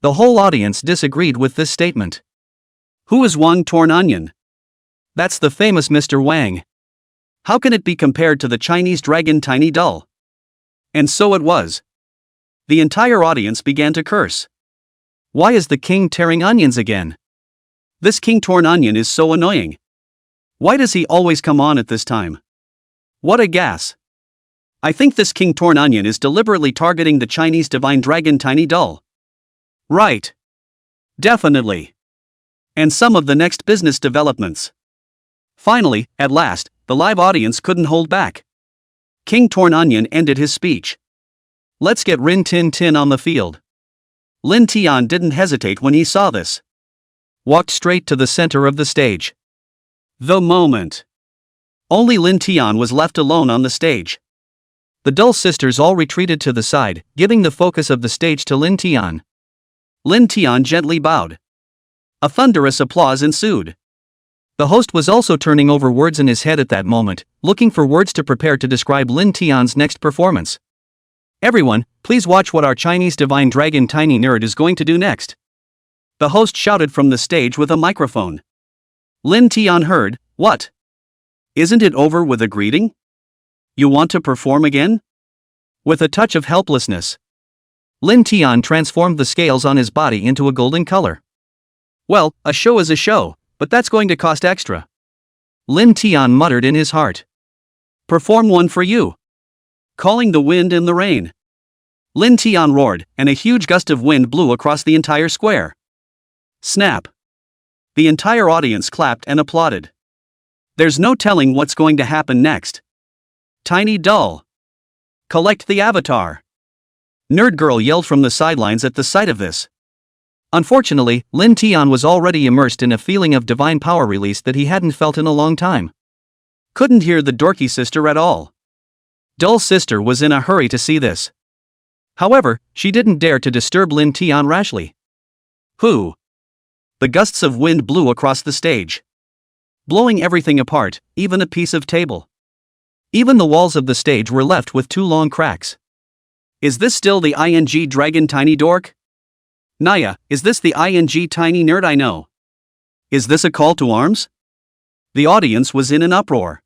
The whole audience disagreed with this statement. Who is Wang torn onion? That's the famous Mr. Wang. How can it be compared to the Chinese dragon Tiny Dull? And so it was. The entire audience began to curse. Why is the king tearing onions again? This king torn onion is so annoying. Why does he always come on at this time? What a gas. I think this king torn onion is deliberately targeting the Chinese divine dragon Tiny Dull. Right. Definitely. And some of the next business developments. Finally, at last, the live audience couldn't hold back. King Torn Onion ended his speech. Let's get Rin Tin Tin on the field. Lin Tian didn't hesitate when he saw this. Walked straight to the center of the stage. The moment. Only Lin Tian was left alone on the stage. The dull sisters all retreated to the side, giving the focus of the stage to Lin Tian. Lin Tian gently bowed. A thunderous applause ensued. The host was also turning over words in his head at that moment, looking for words to prepare to describe Lin Tian's next performance. Everyone, please watch what our Chinese divine dragon Tiny Nerd is going to do next. The host shouted from the stage with a microphone. Lin Tian heard, what? Isn't it over with a greeting? You want to perform again? With a touch of helplessness, Lin Tian transformed the scales on his body into a golden color. Well, a show is a show, but that's going to cost extra. Lin Tian muttered in his heart. Perform one for you. Calling the wind and the rain. Lin Tian roared, and a huge gust of wind blew across the entire square. Snap. The entire audience clapped and applauded. There's no telling what's going to happen next. Tiny Doll. Collect the avatar. Nerd Girl yelled from the sidelines at the sight of this. Unfortunately, Lin Tian was already immersed in a feeling of divine power release that he hadn't felt in a long time. Couldn't hear the dorky sister at all. Dull sister was in a hurry to see this. However, she didn't dare to disturb Lin Tian rashly. Who? The gusts of wind blew across the stage, blowing everything apart, even a piece of table. Even the walls of the stage were left with 2 long cracks. Is this still the ING dragon tiny dork? Naya, is this the ING tiny nerd I know? Is this a call to arms? The audience was in an uproar.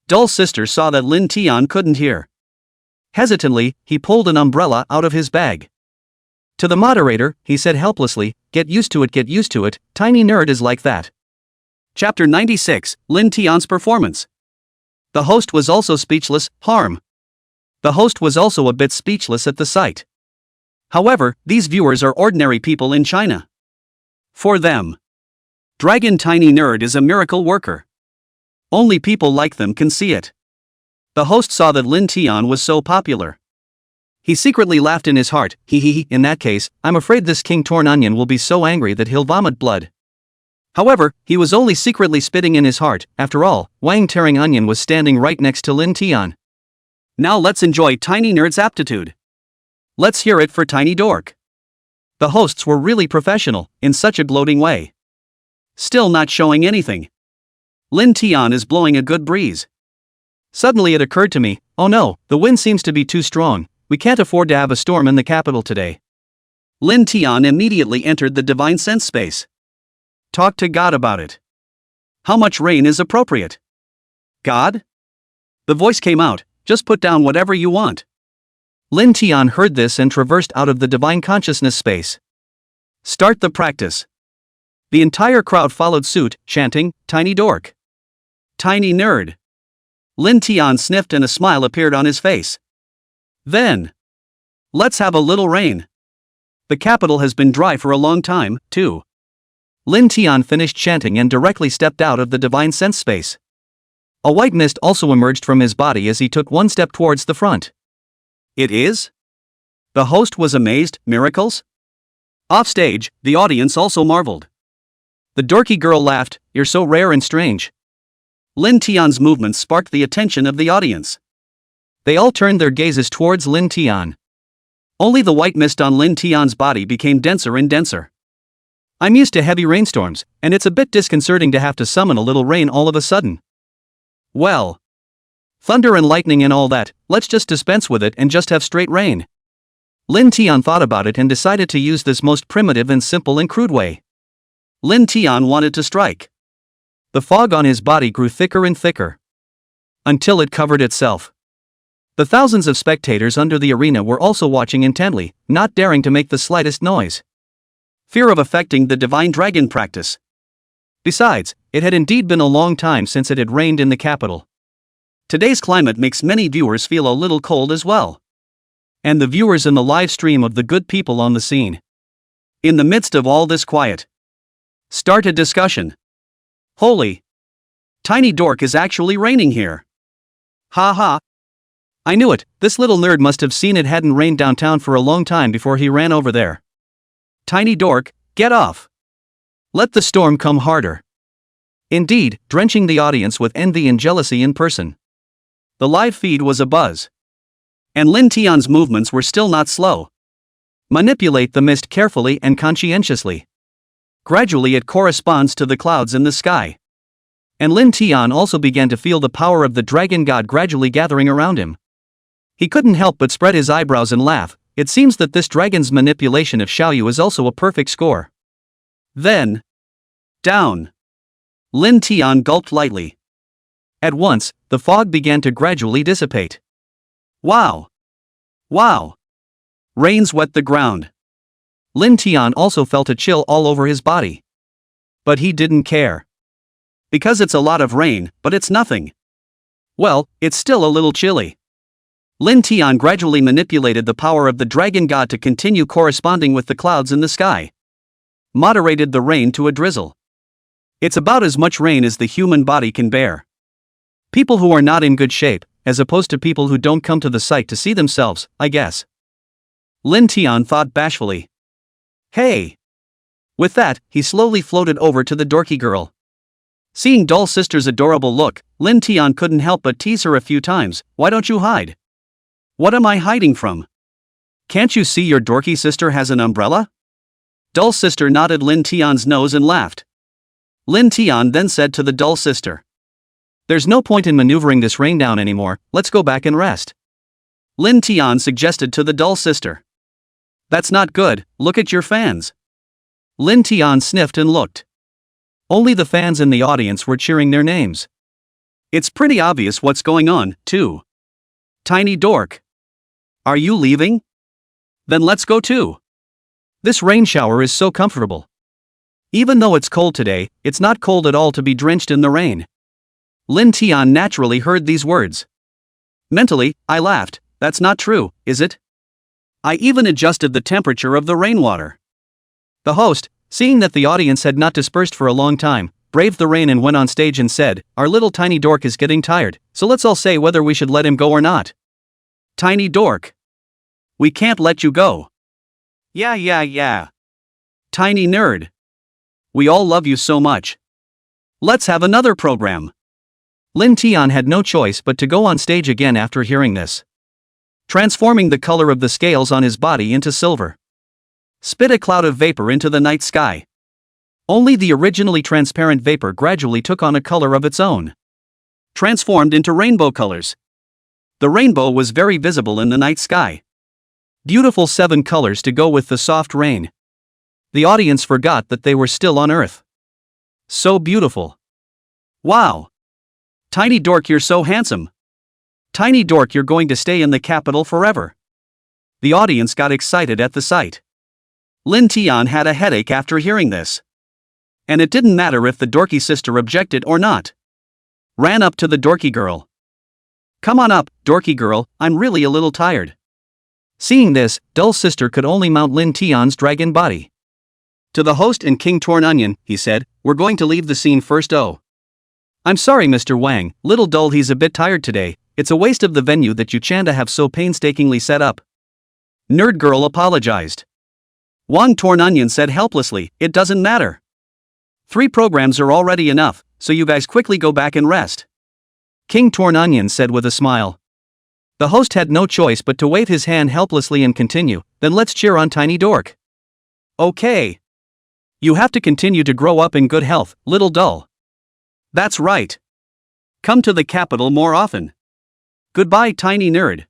Dull sister saw that Lin Tian couldn't hear. Hesitantly, he pulled an umbrella out of his bag. To the moderator, he said helplessly, get used to it, tiny nerd is like that. Chapter 96, Lin Tian's performance. The host was also speechless, The host was also a bit speechless at the sight. However, these viewers are ordinary people in China. For them, Dragon Tiny Nerd is a miracle worker. Only people like them can see it. The host saw that Lin Tian was so popular. He secretly laughed in his heart, in that case, I'm afraid this King Torn Onion will be so angry that he'll vomit blood. However, he was only secretly spitting in his heart, after all, Wang Tearing Onion was standing right next to Lin Tian. Now let's enjoy Tiny Nerd's aptitude. Let's hear it for Tiny Dork. The hosts were really professional, in such a gloating way. Still not showing anything. Lin Tian is blowing a good breeze. Suddenly it occurred to me, oh no, the wind seems to be too strong, we can't afford to have a storm in the capital today. Lin Tian immediately entered the divine sense space. Talk to God about it. How much rain is appropriate? God? The voice came out, just put down whatever you want. Lin Tian heard this and traversed out of the divine consciousness space. Start the practice. The entire crowd followed suit, chanting, Tiny Dork. Tiny Nerd. Lin Tian sniffed and a smile appeared on his face. Then, let's have a little rain. The capital has been dry for a long time, too. Lin Tian finished chanting and directly stepped out of the divine sense space. A white mist also emerged from his body as he took one step towards the front. It is? The host was amazed, miracles? Offstage, the audience also marveled. The dorky girl laughed, you're so rare and strange. Lin Tian's movements sparked the attention of the audience. They all turned their gazes towards Lin Tian. Only the white mist on Lin Tian's body became denser and denser. I'm used to heavy rainstorms, and it's a bit disconcerting to have to summon a little rain all of a sudden. Well, thunder and lightning and all that, let's just dispense with it and just have straight rain. Lin Tian thought about it and decided to use this most primitive and simple and crude way. Lin Tian wanted to strike. The fog on his body grew thicker and thicker, until it covered itself. The thousands of spectators under the arena were also watching intently, not daring to make the slightest noise. Fear of affecting the divine dragon practice. Besides, it had indeed been a long time since it had rained in the capital. Today's climate makes many viewers feel a little cold as well. And the viewers in the live stream of the good people on the scene. In the midst of all this quiet, start a discussion. Holy! Tiny Dork is actually raining here. Ha ha! I knew it, this little nerd must have seen it hadn't rained downtown for a long time before he ran over there. Tiny dork, get off. Let the storm come harder. Indeed, drenching the audience with envy and jealousy in person. The live feed was abuzz. And Lin Tian's movements were still not slow. Manipulate the mist carefully and conscientiously. Gradually it corresponds to the clouds in the sky. And Lin Tian also began to feel the power of the dragon god gradually gathering around him. He couldn't help but spread his eyebrows and laugh. It seems that this dragon's manipulation of Xiaoyu is also a perfect score. Then, down. Lin Tian gulped lightly. At once, the fog began to gradually dissipate. Wow! Wow! Rains wet the ground. Lin Tian also felt a chill all over his body. But he didn't care. Because it's a lot of rain, but it's nothing. Well, it's still a little chilly. Lin Tian gradually manipulated the power of the dragon god to continue corresponding with the clouds in the sky. Moderated the rain to a drizzle. It's about as much rain as the human body can bear. People who are not in good shape, as opposed to people who don't come to the site to see themselves, I guess. Lin Tian thought bashfully. Hey! With that, he slowly floated over to the dorky girl. Seeing Doll Sister's adorable look, Lin Tian couldn't help but tease her a few times. Why don't you hide? What am I hiding from? Can't you see your dorky sister has an umbrella? Doll Sister nodded Lin Tian's nose and laughed. Lin Tian then said to the Doll Sister. There's no point in maneuvering this rain down anymore, let's go back and rest. Lin Tian suggested to the Doll Sister. That's not good, look at your fans. Lin Tian sniffed and looked. Only the fans in the audience were cheering their names. It's pretty obvious what's going on, too. Tiny dork. Are you leaving? Then let's go too. This rain shower is so comfortable. Even though it's cold today, it's not cold at all to be drenched in the rain. Lin Tian naturally heard these words. Mentally, I laughed. That's not true, is it? I even adjusted the temperature of the rainwater. The host, seeing that the audience had not dispersed for a long time, braved the rain and went on stage and said, our little tiny dork is getting tired, so let's all say whether we should let him go or not. Tiny dork. We can't let you go. Yeah. Tiny nerd. We all love you so much. Let's have another program. Lin Tian had no choice but to go on stage again after hearing this. Transforming the color of the scales on his body into silver. Spit a cloud of vapor into the night sky. Only the originally transparent vapor gradually took on a color of its own. Transformed into rainbow colors. The rainbow was very visible in the night sky. Beautiful 7 colors to go with the soft rain. The audience forgot that they were still on Earth. So beautiful. Wow! Tiny dork, you're so handsome. Tiny dork, you're going to stay in the capital forever. The audience got excited at the sight. Lin Tian had a headache after hearing this. And it didn't matter if the dorky sister objected or not. Ran up to the dorky girl. Come on up, dorky girl, I'm really a little tired. Seeing this, Dull Sister could only mount Lin Tian's dragon body. To the host and King Torn Onion, he said, we're going to leave the scene first. Oh. I'm sorry Mr. Wang, little Dull, he's a bit tired today, it's a waste of the venue that you Chanda have so painstakingly set up. Nerd girl apologized. Wang Torn Onion said helplessly, it doesn't matter. 3 programs are already enough, so you guys quickly go back and rest. King Torn Onion said with a smile. The host had no choice but to wave his hand helplessly and continue, then let's cheer on Tiny Dork. Okay. You have to continue to grow up in good health, little Dull. That's right. Come to the capital more often. Goodbye, Tiny Nerd.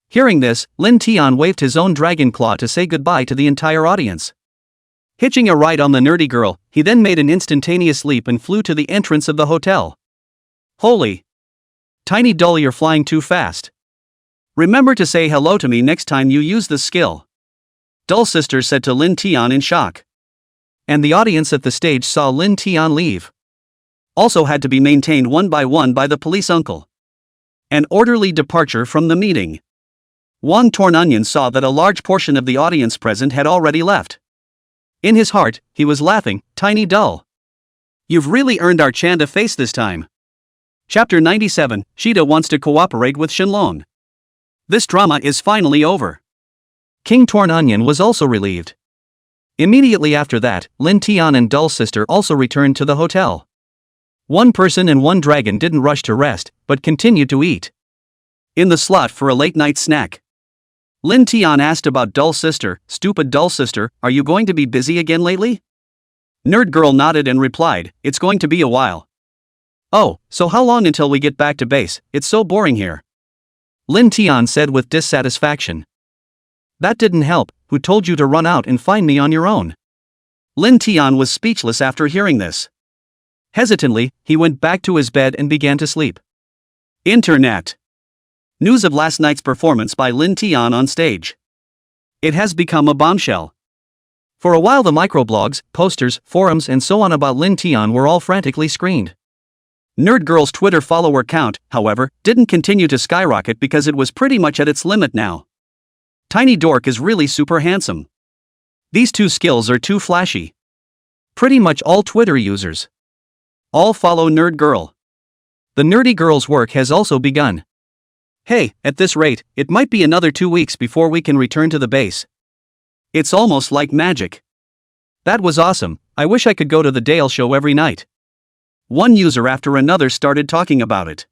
Hearing this, Lin Tian waved his own dragon claw to say goodbye to the entire audience. Hitching a ride on the nerdy girl, he then made an instantaneous leap and flew to the entrance of the hotel. Holy! Tiny Dull, you're flying too fast. Remember to say hello to me next time you use this skill. Dull Sister said to Lin Tian in shock. And the audience at the stage saw Lin Tian leave. Also had to be maintained one by the police uncle. An orderly departure from the meeting. Wang Torn Onion saw that a large portion of the audience present had already left. In his heart, he was laughing, Tiny Dull. You've really earned our Chanda face this time. Chapter 97, Shida wants to cooperate with Shenlong. This drama is finally over. King Torn Onion was also relieved. Immediately after that, Lin Tian and Dull Sister also returned to the hotel. One person and one dragon didn't rush to rest, but continued to eat. In the slot for a late-night snack, Lin Tian asked about Dull Sister. Stupid Dull Sister, are you going to be busy again lately? Nerd Girl nodded and replied, it's going to be a while. Oh, so how long until we get back to base? It's so boring here. Lin Tian said with dissatisfaction. That didn't help. Who told you to run out and find me on your own? Lin Tian was speechless after hearing this. Hesitantly, he went back to his bed and began to sleep. Internet. News of last night's performance by Lin Tian on stage. It has become a bombshell. For a while the microblogs, posters, forums and so on about Lin Tian were all frantically screened. Nerd Girl's Twitter follower count, however, didn't continue to skyrocket because it was pretty much at its limit now. Tiny Dork is really super handsome. These two skills are too flashy. Pretty much all Twitter users all follow Nerd Girl. The nerdy girl's work has also begun. Hey, at this rate, it might be another 2 weeks before we can return to the base. It's almost like magic. That was awesome. I wish I could go to the Dale show every night. One user after another started talking about it.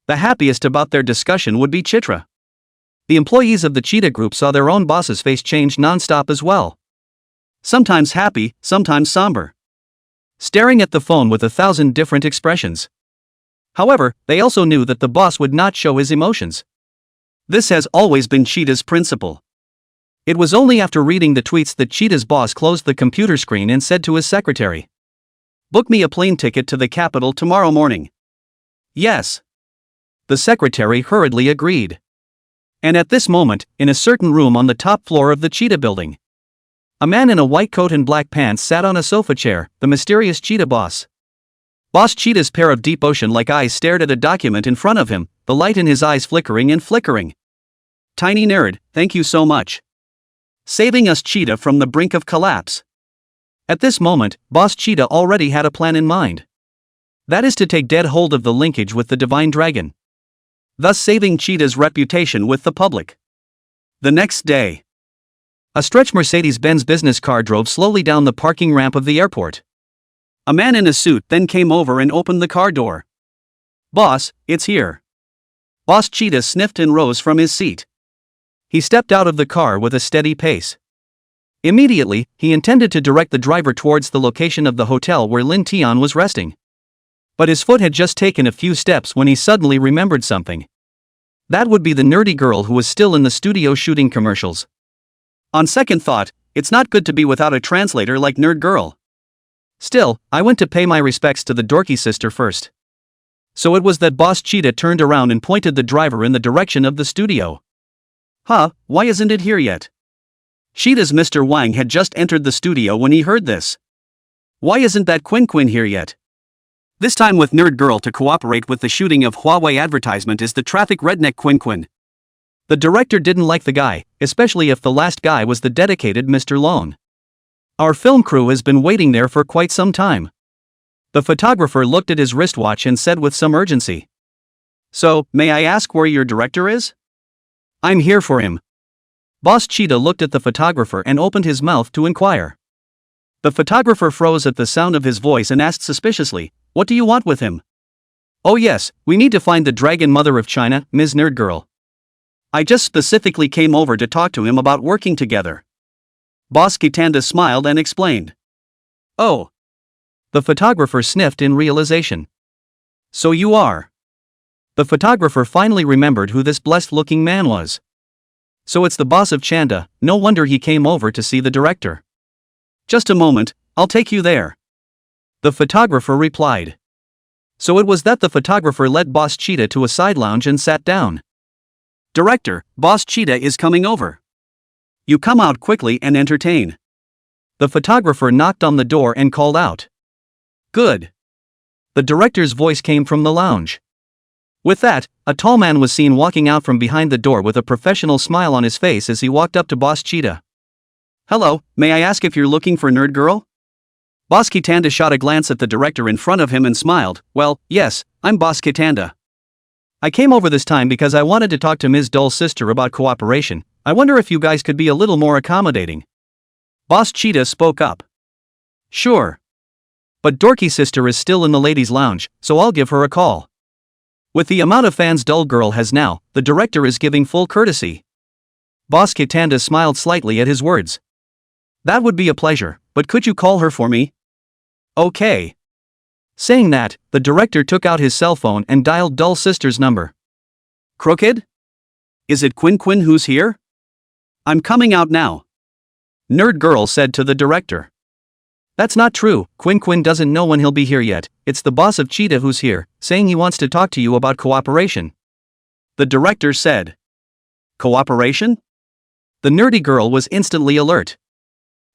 The happiest about their discussion would be Chitra. The employees of the Cheetah Group saw their own boss's face change non-stop as well. Sometimes happy, sometimes somber. Staring at the phone with 1,000 different expressions. However, they also knew that the boss would not show his emotions. This has always been Cheetah's principle. It was only after reading the tweets that Cheetah's boss closed the computer screen and said to his secretary, "Book me a plane ticket to the capital tomorrow morning." Yes. The secretary hurriedly agreed. And at this moment, in a certain room on the top floor of the Cheetah building, a man in a white coat and black pants sat on a sofa chair, the mysterious Cheetah boss. Boss Cheetah's pair of deep ocean-like eyes stared at a document in front of him, the light in his eyes flickering and flickering. Tiny Nerd, thank you so much. Saving us Cheetah from the brink of collapse. At this moment, Boss Cheetah already had a plan in mind. That is to take dead hold of the linkage with the Divine Dragon, thus saving Cheetah's reputation with the public. The next day, a stretch Mercedes-Benz business car drove slowly down the parking ramp of the airport. A man in a suit then came over and opened the car door. "Boss, it's here." Boss Cheetah sniffed and rose from his seat. He stepped out of the car with a steady pace. Immediately, he intended to direct the driver towards the location of the hotel where Lin Tian was resting. But his foot had just taken a few steps when he suddenly remembered something. That would be the nerdy girl who was still in the studio shooting commercials. On second thought, it's not good to be without a translator like Nerd Girl. Still, I went to pay my respects to the dorky sister first. So it was that Boss Cheetah turned around and pointed the driver in the direction of the studio. Huh, why isn't it here yet? Cheetah's Mr. Wang had just entered the studio when he heard this. Why isn't that Quinn here yet? This time with Nerd Girl to cooperate with the shooting of Huawei advertisement is the traffic redneck Quinn. The director didn't like the guy, especially if the last guy was the dedicated Mr. Lone. Our film crew has been waiting there for quite some time. The photographer looked at his wristwatch and said with some urgency. So, may I ask where your director is? I'm here for him. Boss Cheetah looked at the photographer and opened his mouth to inquire. The photographer froze at the sound of his voice and asked suspiciously, "What do you want with him?" "Oh yes, we need to find the Dragon Mother of China, Ms. Nerd Girl. I just specifically came over to talk to him about working together." Boss Kitanda smiled and explained. "Oh." The photographer sniffed in realization. "So you are." The photographer finally remembered who this blessed-looking man was. "So it's the boss of Chanda, no wonder he came over to see the director." "Just a moment, I'll take you there," the photographer replied. So it was that the photographer led Boss Cheetah to a side lounge and sat down. "Director, Boss Cheetah is coming over. You come out quickly and entertain." The photographer knocked on the door and called out. "Good." The director's voice came from the lounge. With that, a tall man was seen walking out from behind the door with a professional smile on his face as he walked up to Boss Cheetah. "Hello, may I ask if you're looking for Nerd Girl?" Boss Kitanda shot a glance at the director in front of him and smiled. "Well, yes, I'm Boss Kitanda." I came over this time because I wanted to talk to Ms. Dull's sister about cooperation. I wonder if you guys could be a little more accommodating. Boss Cheetah spoke up. Sure. But Dorky sister is still in the ladies' lounge, so I'll give her a call. With the amount of fans Dull Girl has now, the director is giving full courtesy. Boss Kitanda smiled slightly at his words. That would be a pleasure, but could you call her for me? Okay. Saying that, the director took out his cell phone and dialed Dull sister's number. Crooked? Is it Quinn who's here? I'm coming out now. Nerd Girl said to the director. That's not true, Quinn doesn't know when he'll be here yet, it's the boss of Cheetah who's here, saying he wants to talk to you about cooperation. The director said. Cooperation? The nerdy girl was instantly alert.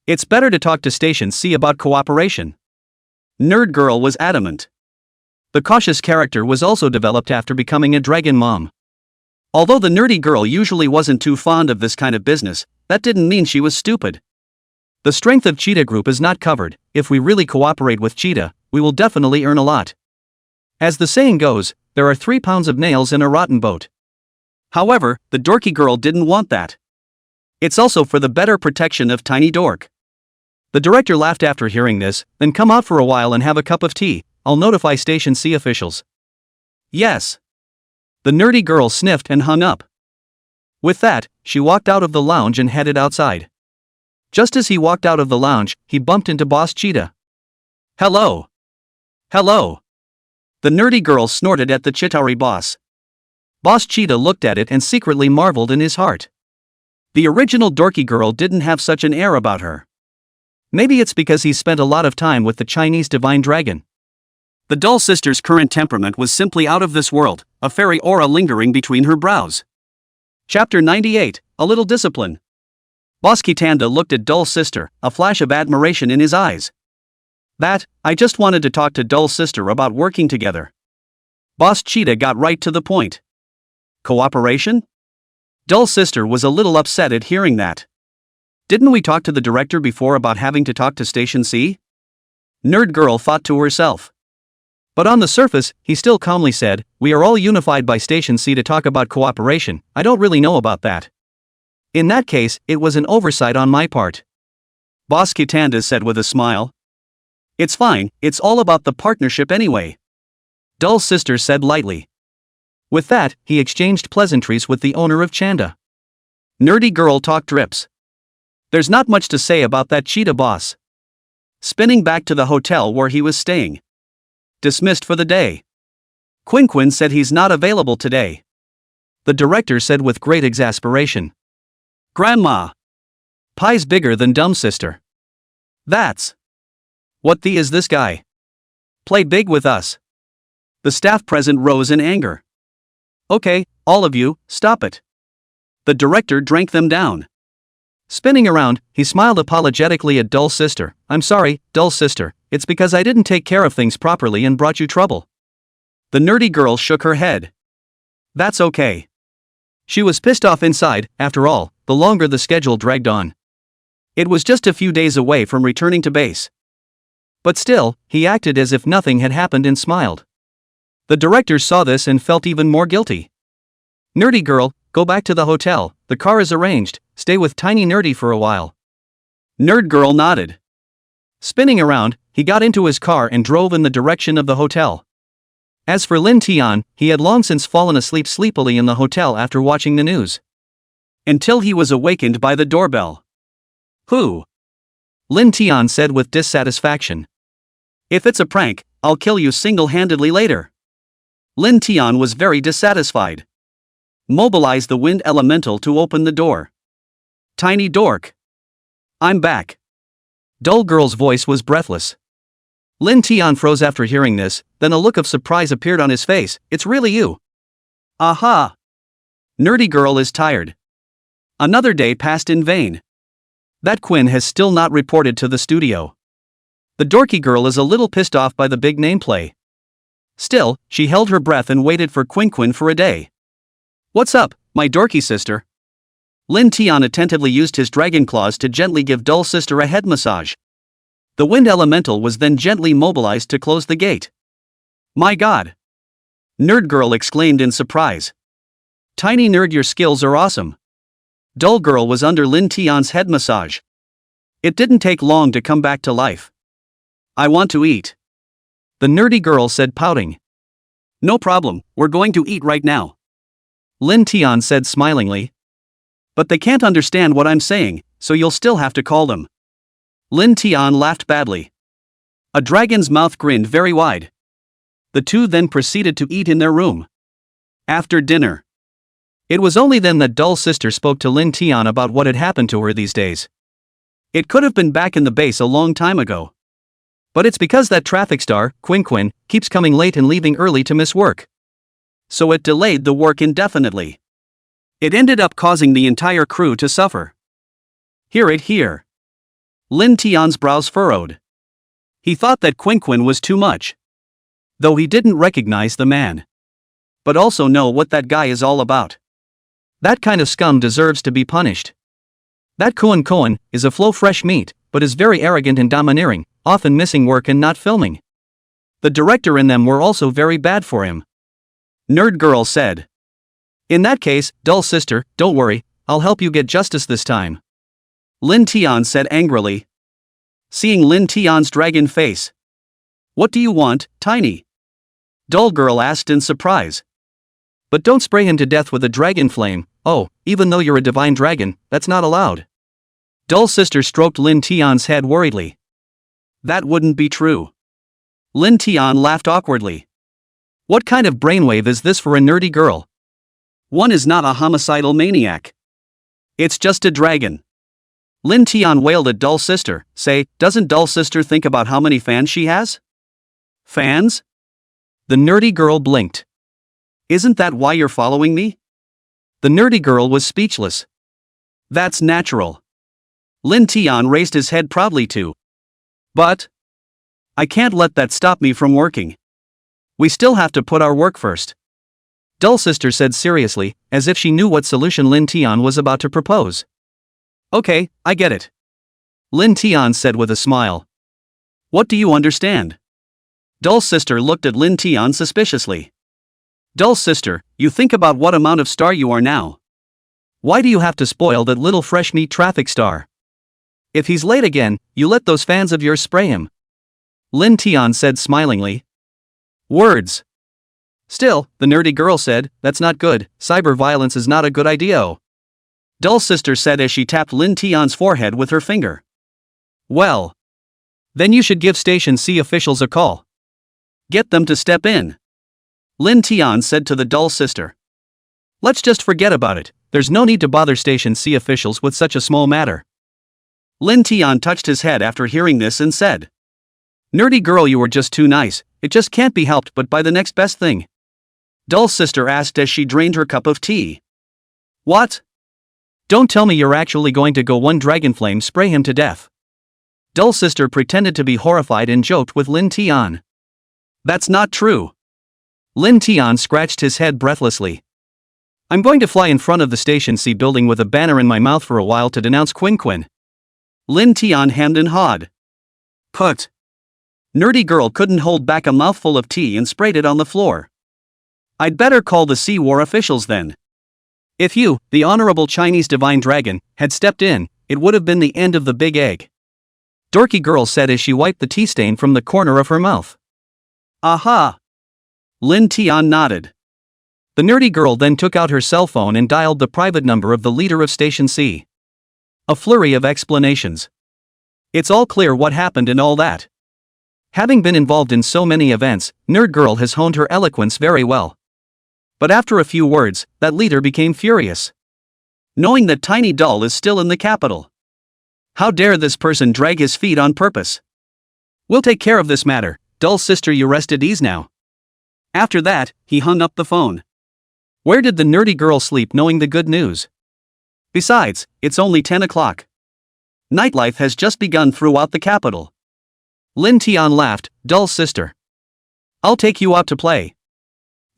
It's better to talk to Station C about cooperation. Nerd Girl was adamant. The cautious character was also developed after becoming a dragon mom. Although the nerdy girl usually wasn't too fond of this kind of business, that didn't mean she was stupid. The strength of Cheetah Group is not covered. If we really cooperate with Cheetah, we will definitely earn a lot. As the saying goes, there are 3 pounds of nails in a rotten boat. However, the dorky girl didn't want that. It's also for the better protection of Tiny Dork. The director laughed after hearing this, then come out for a while and have a cup of tea, I'll notify Station C officials. Yes. The nerdy girl sniffed and hung up. With that, she walked out of the lounge and headed outside. Just as he walked out of the lounge, he bumped into Boss Cheetah. Hello. Hello. The nerdy girl snorted at the Chitauri boss. Boss Cheetah looked at it and secretly marveled in his heart. The original dorky girl didn't have such an air about her. Maybe it's because he spent a lot of time with the Chinese divine dragon. The Dull sister's current temperament was simply out of this world, a fairy aura lingering between her brows. Chapter 98, A Little Discipline. Boss Kitanda looked at Dull sister, a flash of admiration in his eyes. I just wanted to talk to Dull sister about working together. Boss Cheetah got right to the point. Cooperation? Dull sister was a little upset at hearing that. Didn't we talk to the director before about having to talk to Station C? Nerd Girl thought to herself. But on the surface, he still calmly said, we are all unified by Station C to talk about cooperation, I don't really know about that. In that case, it was an oversight on my part. Boss Kitanda said with a smile. It's fine, it's all about the partnership anyway. Dull sister said lightly. With that, he exchanged pleasantries with the owner of Chanda. Nerdy Girl talk drips. There's not much to say about that cheetah boss. Spinning back to the hotel where he was staying. Dismissed for the day. Quinn said he's not available today. The director said with great exasperation. Grandma. Pie's bigger than dumb sister. That's. What the is this guy? Play big with us. The staff present rose in anger. Okay, all of you, stop it. The director drank them down. Spinning around, he smiled apologetically at Dull sister. I'm sorry, Dull sister, it's because I didn't take care of things properly and brought you trouble. The nerdy girl shook her head. That's okay. She was pissed off inside, after all, the longer the schedule dragged on. It was just a few days away from returning to base. But still, he acted as if nothing had happened and smiled. The director saw this and felt even more guilty. Nerdy girl, go back to the hotel, the car is arranged, stay with Tiny Nerdy for a while. Nerd girl nodded. Spinning around, he got into his car and drove in the direction of the hotel. As for Lin Tian, he had long since fallen asleep sleepily in the hotel after watching the news. Until he was awakened by the doorbell. Who? Lin Tian said with dissatisfaction. If it's a prank, I'll kill you single-handedly later. Lin Tian was very dissatisfied. Mobilize the wind elemental to open the door. Tiny Dork. I'm back. Dull Girl's voice was breathless. Lin Tian froze after hearing this, then a look of surprise appeared on his face. It's really you. Aha! Nerdy Girl is tired. Another day passed in vain. That Quinn has still not reported to the studio. The dorky girl is a little pissed off by the big name play. Still, she held her breath and waited for Quinn for a day. What's up, my dorky sister? Lin Tian attentively used his dragon claws to gently give Dull sister a head massage. The wind elemental was then gently mobilized to close the gate. My god! Nerd girl exclaimed in surprise. Tiny nerd, your skills are awesome. Dull girl was under Lin Tian's head massage. It didn't take long to come back to life. I want to eat. The nerdy girl said, pouting. No problem, we're going to eat right now. Lin Tian said smilingly. But they can't understand what I'm saying, so you'll still have to call them. Lin Tian laughed badly. A dragon's mouth grinned very wide. The two then proceeded to eat in their room. After dinner. It was only then that Dull Sister spoke to Lin Tian about what had happened to her these days. It could have been back in the base a long time ago. But it's because that traffic star, Quin, keeps coming late and leaving early to miss work. So it delayed the work indefinitely. It ended up causing the entire crew to suffer. Hear it here. Lin Tian's brows furrowed. He thought that Quin was too much. Though he didn't recognize the man. But also know what that guy is all about. That kind of scum deserves to be punished. That Cohen is a flow fresh meat, but is very arrogant and domineering, often missing work and not filming. The director and them were also very bad for him. Nerd girl said. In that case, Dull Sister, don't worry, I'll help you get justice this time. Lin Tian said angrily. Seeing Lin Tian's dragon face. What do you want, Tiny? Dull girl asked in surprise. But don't spray him to death with a dragon flame. Oh, even though you're a divine dragon, that's not allowed. Dull Sister stroked Lin Tian's head worriedly. That wouldn't be true. Lin Tian laughed awkwardly. What kind of brainwave is this for a nerdy girl? One is not a homicidal maniac. It's just a dragon. Lin Tian wailed at Dull Sister. Say, doesn't Dull Sister think about how many fans she has? Fans? The nerdy girl blinked. Isn't that why you're following me? The nerdy girl was speechless. That's natural. Lin Tian raised his head proudly too. But I can't let that stop me from working. We still have to put our work first. Dull Sister said seriously, as if she knew what solution Lin Tian was about to propose. Okay, I get it. Lin Tian said with a smile. What do you understand? Dull Sister looked at Lin Tian suspiciously. Dull Sister, you think about what amount of star you are now. Why do you have to spoil that little fresh meat traffic star? If he's late again, you let those fans of yours spray him. Lin Tian said smilingly. Words. Still, the nerdy girl said, that's not good, cyber violence is not a good idea. Dull Sister said as she tapped Lin Tian's forehead with her finger. Well. Then you should give Station C officials a call. Get them to step in. Lin Tian said to the Dull Sister. Let's just forget about it, there's no need to bother Station C officials with such a small matter. Lin Tian touched his head after hearing this and said. Nerdy girl, you were just too nice, it just can't be helped but by the next best thing. Dull Sister asked as she drained her cup of tea. What? Don't tell me you're actually going to go one dragon flame spray him to death. Dull Sister pretended to be horrified and joked with Lin Tian. That's not true. Lin Tian scratched his head breathlessly. I'm going to fly in front of the Station C building with a banner in my mouth for a while to denounce Quin. Lin Tian hemmed and hawed. Put. Nerdy girl couldn't hold back a mouthful of tea and sprayed it on the floor. I'd better call the Sea War officials then. If you, the Honorable Chinese Divine Dragon, had stepped in, it would have been the end of the big egg. Dorky girl said as she wiped the tea stain from the corner of her mouth. Aha! Lin Tian nodded. The nerdy girl then took out her cell phone and dialed the private number of the leader of Station C. A flurry of explanations. It's all clear what happened and all that. Having been involved in so many events, Nerd Girl has honed her eloquence very well. But after a few words, that leader became furious. Knowing that Tiny Dull is still in the capital. How dare this person drag his feet on purpose? We'll take care of this matter, Dull Sister, you rest at ease now. After that, he hung up the phone. Where did the nerdy girl sleep knowing the good news? Besides, it's only 10 o'clock. Nightlife has just begun throughout the capital. Lin Tian laughed. Dull Sister. I'll take you out to play.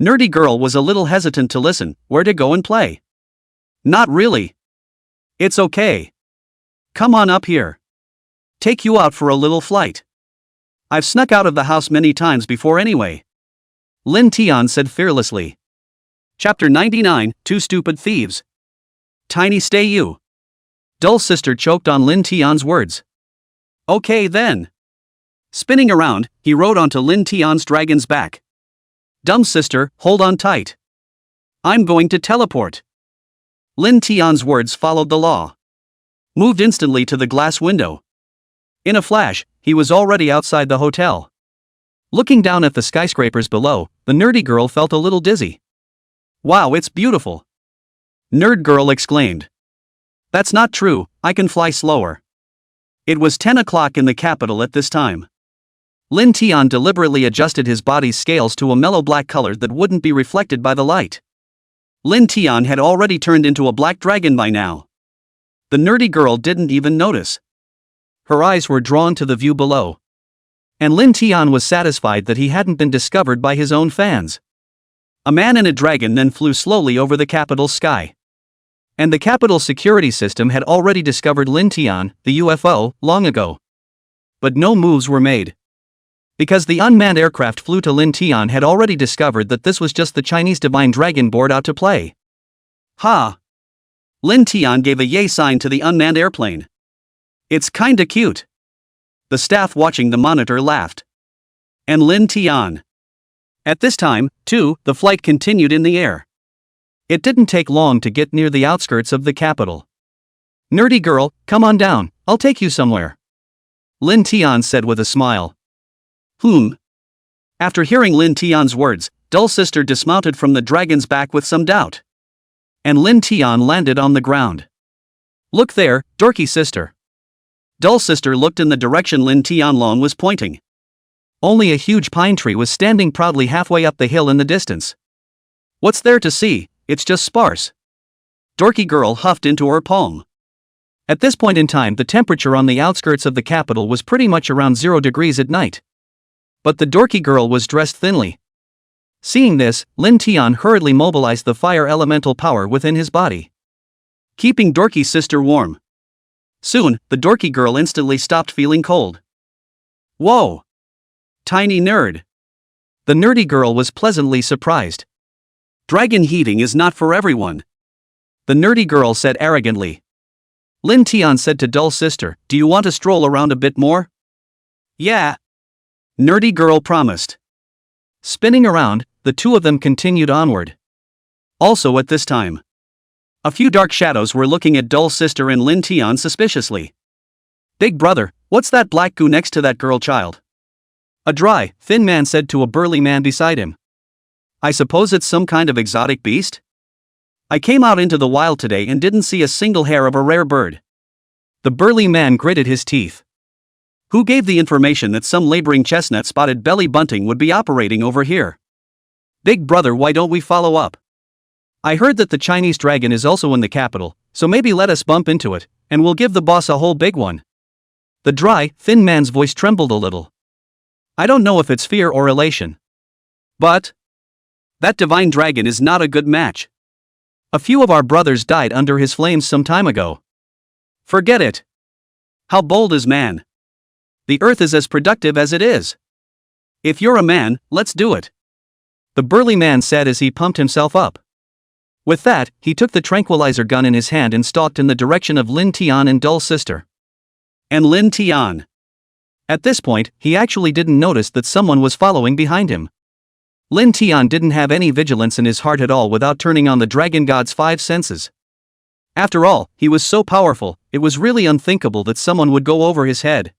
Nerdy girl was a little hesitant to listen. Where to go and play? Not really. It's okay. Come on up here. Take you out for a little flight. I've snuck out of the house many times before anyway. Lin Tian said fearlessly. Chapter 99, Two Stupid Thieves. Tiny stay you. Dull sister choked on Lin Tian's words. Okay then. Spinning around, he rode onto Lin Tian's dragon's back. Dumb sister, hold on tight. I'm going to teleport. Lin Tian's words followed the law. Moved instantly to the glass window. In a flash, he was already outside the hotel. Looking down at the skyscrapers below, the nerdy girl felt a little dizzy. Wow, it's beautiful. Nerd girl exclaimed. That's not true, I can fly slower. It was 10 o'clock in the capital at this time. Lin Tian deliberately adjusted his body's scales to a mellow black color that wouldn't be reflected by the light. Lin Tian had already turned into a black dragon by now. The nerdy girl didn't even notice. Her eyes were drawn to the view below. And Lin Tian was satisfied that he hadn't been discovered by his own fans. A man and a dragon then flew slowly over the capital's sky. And the capital security system had already discovered Lin Tian, the UFO, long ago. But no moves were made. Because the unmanned aircraft flew to Lin Tian had already discovered that this was just the Chinese divine dragon bored out to play. Ha! Lin Tian gave a yay sign to the unmanned airplane. It's kinda cute. The staff watching the monitor laughed. And Lin Tian. At this time, too, the flight continued in the air. It didn't take long to get near the outskirts of the capital. Nerdy girl, come on down, I'll take you somewhere. Lin Tian said with a smile. After hearing Lin Tian's words, Dull sister dismounted from the dragon's back with some doubt. And Lin Tian landed on the ground. Look there, dorky sister. Dull sister looked in the direction Lin Tianlong was pointing. Only a huge pine tree was standing proudly halfway up the hill in the distance. What's there to see? It's just sparse. Dorky girl huffed into her palm. At this point in time, the temperature on the outskirts of the capital was pretty much around 0 degrees at night. But the dorky girl was dressed thinly. Seeing this, Lin Tian hurriedly mobilized the fire elemental power within his body, keeping dorky sister warm. Soon, the dorky girl instantly stopped feeling cold. Whoa! Tiny nerd. The nerdy girl was pleasantly surprised. Dragon heating is not for everyone. The nerdy girl said arrogantly. Lin Tian said to Dull sister, do you want to stroll around a bit more? Yeah. Nerdy girl promised. Spinning around, the two of them continued onward. Also at this time, a few dark shadows were looking at Dull sister and Lin Tian suspiciously. Big brother, what's that black goo next to that girl child? A dry, thin man said to a burly man beside him. I suppose it's some kind of exotic beast? I came out into the wild today and didn't see a single hair of a rare bird. The burly man gritted his teeth. Who gave the information that some laboring chestnut-spotted belly bunting would be operating over here? Big brother, why don't we follow up? I heard that the Chinese dragon is also in the capital, so maybe let us bump into it, and we'll give the boss a whole big one. The dry, thin man's voice trembled a little. I don't know if it's fear or elation. But that divine dragon is not a good match. A few of our brothers died under his flames some time ago. Forget it. How bold is man? The earth is as productive as it is. If you're a man, let's do it. The burly man said as he pumped himself up. With that, he took the tranquilizer gun in his hand and stalked in the direction of Lin Tian and Dull sister. And Lin Tian. At this point, he actually didn't notice that someone was following behind him. Lin Tian didn't have any vigilance in his heart at all without turning on the dragon god's 5 senses. After all, he was so powerful, it was really unthinkable that someone would go over his head.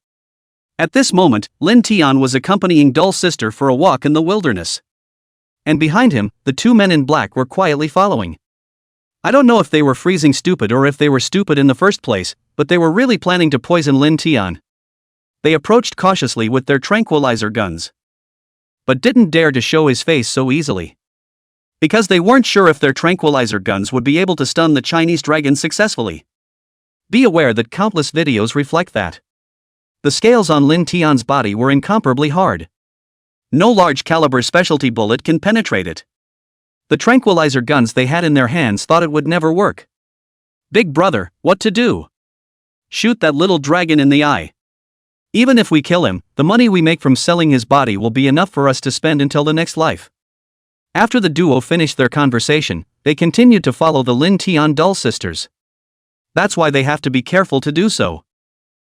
At this moment, Lin Tian was accompanying Dull sister for a walk in the wilderness. And behind him, the two men in black were quietly following. I don't know if they were freezing stupid or if they were stupid in the first place, but they were really planning to poison Lin Tian. They approached cautiously with their tranquilizer guns, but didn't dare to show his face so easily. Because they weren't sure if their tranquilizer guns would be able to stun the Chinese dragon successfully. Be aware that countless videos reflect that. The scales on Lin Tian's body were incomparably hard. No large caliber specialty bullet can penetrate it. The tranquilizer guns they had in their hands thought it would never work. Big brother, what to do? Shoot that little dragon in the eye. Even if we kill him, the money we make from selling his body will be enough for us to spend until the next life. After the duo finished their conversation, they continued to follow the Lin Tian Dull sisters. That's why they have to be careful to do so.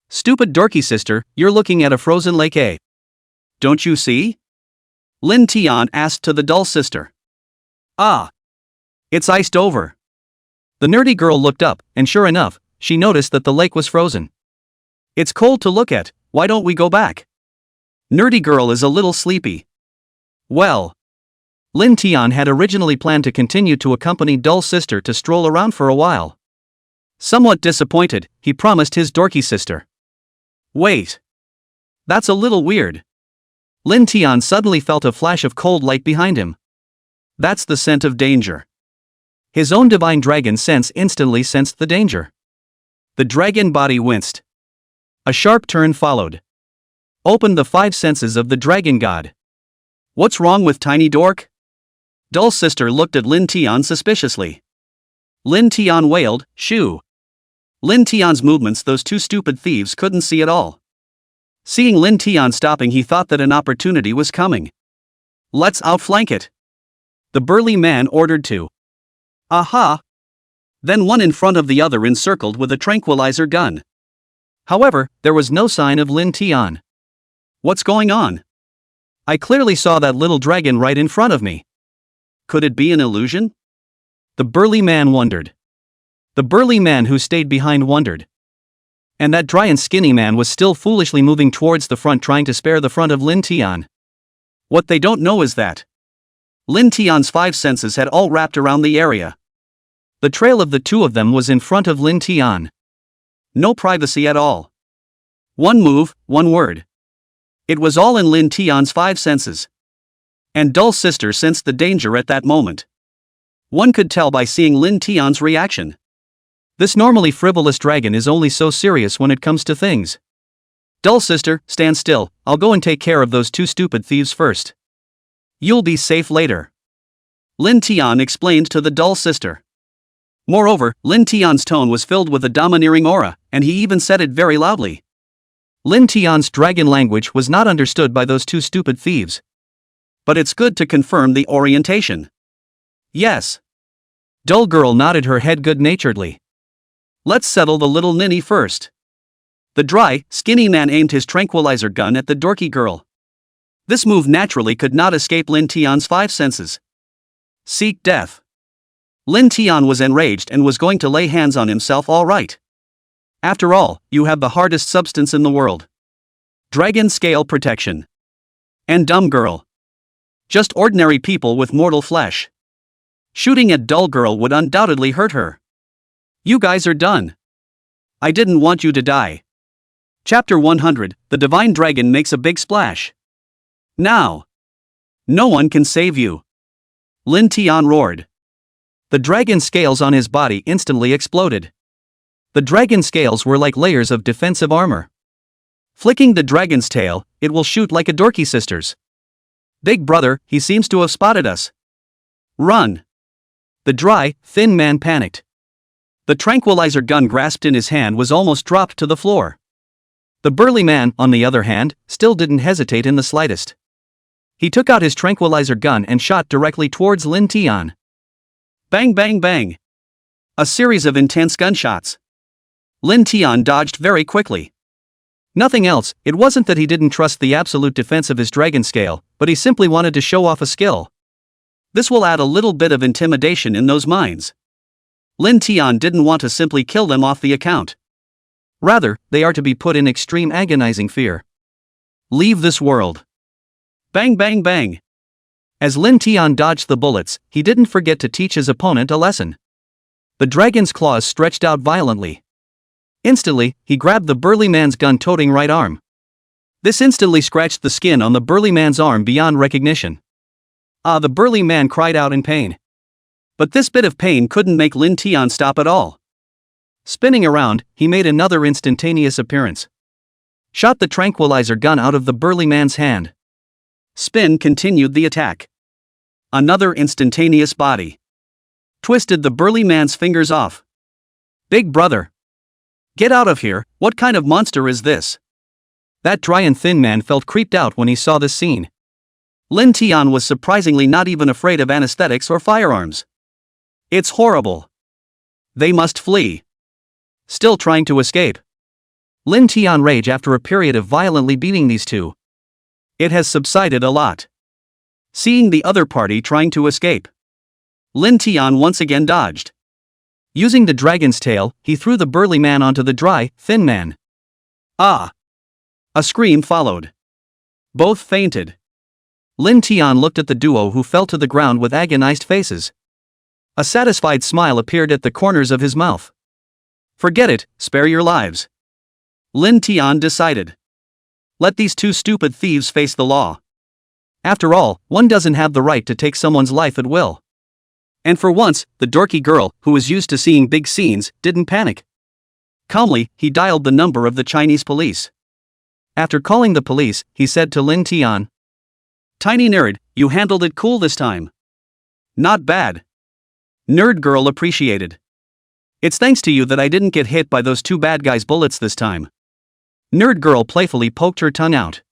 Stupid dorky sister, you're looking at a frozen lake, eh? Don't you see? Lin Tian asked to the Dull sister. Ah. It's iced over. The nerdy girl looked up, and sure enough, she noticed that the lake was frozen. It's cold to look at, why don't we go back? Nerdy girl is a little sleepy. Well. Lin Tian had originally planned to continue to accompany Dull sister to stroll around for a while. Somewhat disappointed, he promised his dorky sister. Wait. That's a little weird. Lin Tian suddenly felt a flash of cold light behind him. That's the scent of danger. His own divine dragon sense instantly sensed the danger. The dragon body winced. A sharp turn followed. Opened the 5 senses of the dragon god. What's wrong with tiny dork? Dull sister looked at Lin Tian suspiciously. Lin Tian wailed, shoo. Lin Tian's movements those two stupid thieves couldn't see at all. Seeing Lin Tian stopping, he thought that an opportunity was coming. Let's outflank it. The burly man ordered to. Aha! Then one in front of the other encircled with a tranquilizer gun. However, there was no sign of Lin Tian. What's going on? I clearly saw that little dragon right in front of me. Could it be an illusion? The burly man wondered. The burly man who stayed behind wondered. And that dry and skinny man was still foolishly moving towards the front, trying to spare the front of Lin Tian. What they don't know is that Lin Tian's 5 senses had all wrapped around the area. The trail of the two of them was in front of Lin Tian. No privacy at all. One move, one word. It was all in Lin Tian's 5 senses. And Dull sister sensed the danger at that moment. One could tell by seeing Lin Tian's reaction. This normally frivolous dragon is only so serious when it comes to things. Dull sister, stand still, I'll go and take care of those two stupid thieves first. You'll be safe later. Lin Tian explained to the Dull sister. Moreover, Lin Tian's tone was filled with a domineering aura, and he even said it very loudly. Lin Tian's dragon language was not understood by those two stupid thieves. But it's good to confirm the orientation. Yes. Dull girl nodded her head good-naturedly. Let's settle the little ninny first. The dry, skinny man aimed his tranquilizer gun at the dorky girl. This move naturally could not escape Lin Tian's 5 senses. Seek death. Lin Tian was enraged and was going to lay hands on himself. All right. After all, you have the hardest substance in the world. Dragon scale protection. And dumb girl. Just ordinary people with mortal flesh. Shooting at dull girl would undoubtedly hurt her. You guys are done. I didn't want you to die. Chapter 100, The Divine Dragon Makes a Big Splash. Now. No one can save you. Lin Tian roared. The dragon scales on his body instantly exploded. The dragon scales were like layers of defensive armor. Flicking the dragon's tail, it will shoot like a dorky sister's. Big brother, he seems to have spotted us. Run. The dry, thin man panicked. The tranquilizer gun grasped in his hand was almost dropped to the floor. The burly man, on the other hand, still didn't hesitate in the slightest. He took out his tranquilizer gun and shot directly towards Lin Tian. Bang bang bang. A series of intense gunshots. Lin Tian dodged very quickly. Nothing else, it wasn't that he didn't trust the absolute defense of his dragon scale, but he simply wanted to show off a skill. This will add a little bit of intimidation in those minds. Lin Tian didn't want to simply kill them off the account. Rather, they are to be put in extreme agonizing fear. Leave this world. Bang bang bang. As Lin Tian dodged the bullets, he didn't forget to teach his opponent a lesson. The dragon's claws stretched out violently. Instantly, he grabbed the burly man's gun-toting right arm. This instantly scratched the skin on the burly man's arm beyond recognition. The burly man cried out in pain. But this bit of pain couldn't make Lin Tian stop at all. Spinning around, he made another instantaneous appearance. Shot the tranquilizer gun out of the burly man's hand. Spin continued the attack. Another instantaneous body. Twisted the burly man's fingers off. Big brother. Get out of here, what kind of monster is this? That dry and thin man felt creeped out when he saw this scene. Lin Tian was surprisingly not even afraid of anesthetics or firearms. It's horrible. They must flee. Still trying to escape. Lin Tian rage after a period of violently beating these two. It has subsided a lot. Seeing the other party trying to escape, Lin Tian once again dodged. Using the dragon's tail, he threw the burly man onto the dry, thin man. Ah! A scream followed. Both fainted. Lin Tian looked at the duo, who fell to the ground with agonized faces. A satisfied smile appeared at the corners of his mouth. Forget it, spare your lives. Lin Tian decided. Let these two stupid thieves face the law. After all, one doesn't have the right to take someone's life at will. And for once, the dorky girl, who was used to seeing big scenes, didn't panic. Calmly, he dialed the number of the Chinese police. After calling the police, he said to Lin Tian, "Tiny nerd, you handled it cool this time. Not bad." Nerd girl appreciated. "It's thanks to you that I didn't get hit by those two bad guys' bullets this time." Nerd girl playfully poked her tongue out.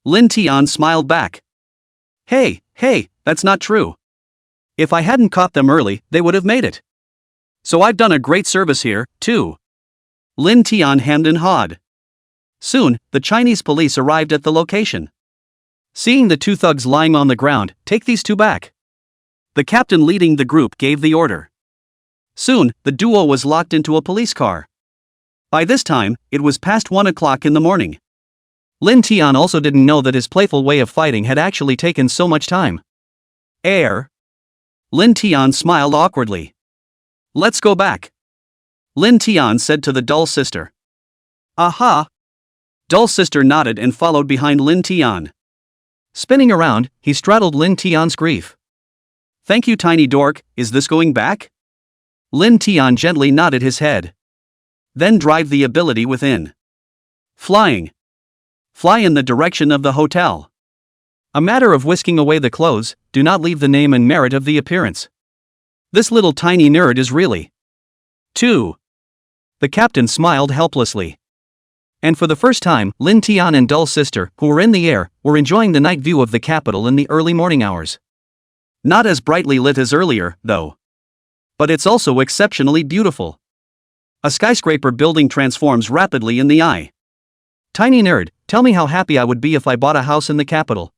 Lin Tian smiled back. Hey, that's not true. If I hadn't caught them early, they would have made it. So I've done a great service here, too. Lin Tian hemmed and hawed. Soon, the Chinese police arrived at the location. Seeing the two thugs lying on the ground, "Take these two back." The captain leading the group gave the order. Soon, the duo was locked into a police car. By this time, it was past 1 o'clock in the morning. Lin Tian also didn't know that his playful way of fighting had actually taken so much time. Lin Tian smiled awkwardly. "Let's go back," Lin Tian said to the dull sister. "Aha!" Dull sister nodded and followed behind Lin Tian. Spinning around, he straddled Lin Tian's grief. "Thank you, tiny dork, is this going back?" Lin Tian gently nodded his head. Then drive the ability within. Flying. Fly in the direction of the hotel. A matter of whisking away the clothes, do not leave the name and merit of the appearance. This little tiny nerd is really. 2. The captain smiled helplessly. And for the first time, Lin Tian and Dull Sister, who were in the air, were enjoying the night view of the capital in the early morning hours. Not as brightly lit as earlier, though. But it's also exceptionally beautiful. A skyscraper building transforms rapidly in the eye. Tiny nerd, tell me how happy I would be if I bought a house in the capital.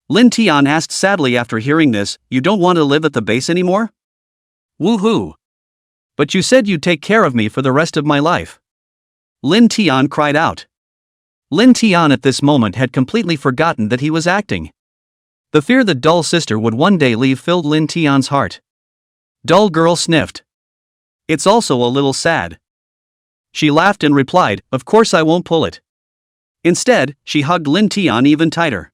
Lin Tian asked sadly after hearing this. You don't want to live at the base anymore? Woohoo! But you said you'd take care of me for the rest of my life. Lin Tian cried out. Lin Tian at this moment had completely forgotten that he was acting. The fear that Dull Sister would one day leave filled Lin Tian's heart. Dull girl sniffed. It's also a little sad. She laughed and replied, "Of course I won't pull it." Instead, she hugged Lin Tian even tighter.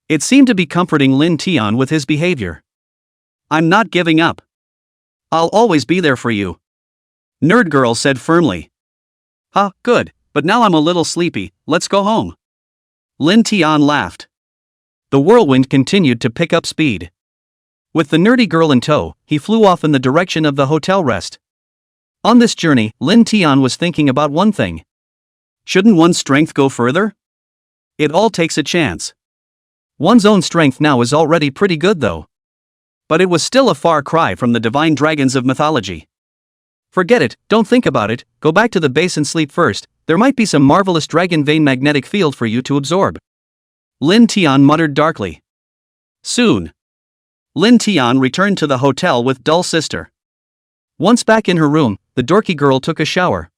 It seemed to be comforting Lin Tian with his behavior. "I'm not giving up. I'll always be there for you," Nerd girl said firmly. Good, but now I'm a little sleepy, let's go home." Lin Tian laughed. The whirlwind continued to pick up speed. With the nerdy girl in tow, he flew off in the direction of the hotel rest. On this journey, Lin Tian was thinking about one thing. Shouldn't one's strength go further? It all takes a chance. One's own strength now is already pretty good though. But it was still a far cry from the divine dragons of mythology. Forget it, don't think about it, go back to the base and sleep first, there might be some marvelous dragon vein magnetic field for you to absorb. Lin Tian muttered darkly. Soon. Lin Tian returned to the hotel with Dull Sister. Once back in her room, the dorky girl took a shower.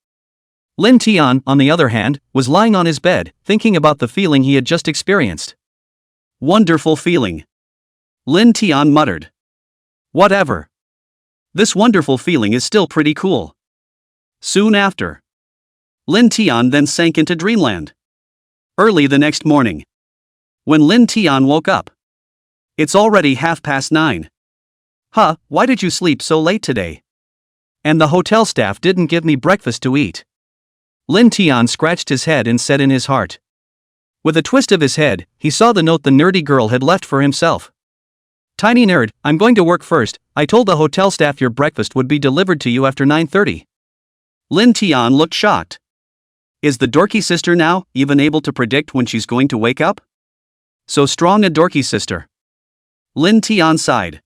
Lin Tian, on the other hand, was lying on his bed, thinking about the feeling he had just experienced. Wonderful feeling. Lin Tian muttered. Whatever. This wonderful feeling is still pretty cool. Soon after, Lin Tian then sank into dreamland. Early the next morning, when Lin Tian woke up, it's already 9:30. Why did you sleep so late today? And the hotel staff didn't give me breakfast to eat. Lin Tian scratched his head and said in his heart. With a twist of his head, he saw the note the nerdy girl had left for himself. Tiny nerd, I'm going to work first, I told the hotel staff your breakfast would be delivered to you after 9:30. Lin Tian looked shocked. Is the dorky sister now even able to predict when she's going to wake up? So strong a dorky sister. Lin Tian sighed.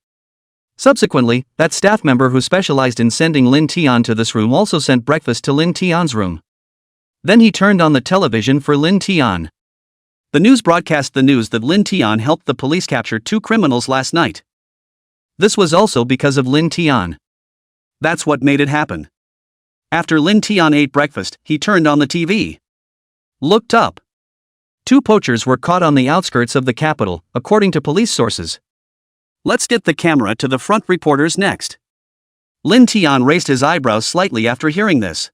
Subsequently, that staff member who specialized in sending Lin Tian to this room also sent breakfast to Lin Tian's room. Then he turned on the television for Lin Tian. The news broadcast the news that Lin Tian helped the police capture 2 criminals last night. This was also because of Lin Tian. That's what made it happen. After Lin Tian ate breakfast, he turned on the TV. Looked up. 2 poachers were caught on the outskirts of the capital, according to police sources. Let's get the camera to the front reporters next. Lin Tian raised his eyebrows slightly after hearing this.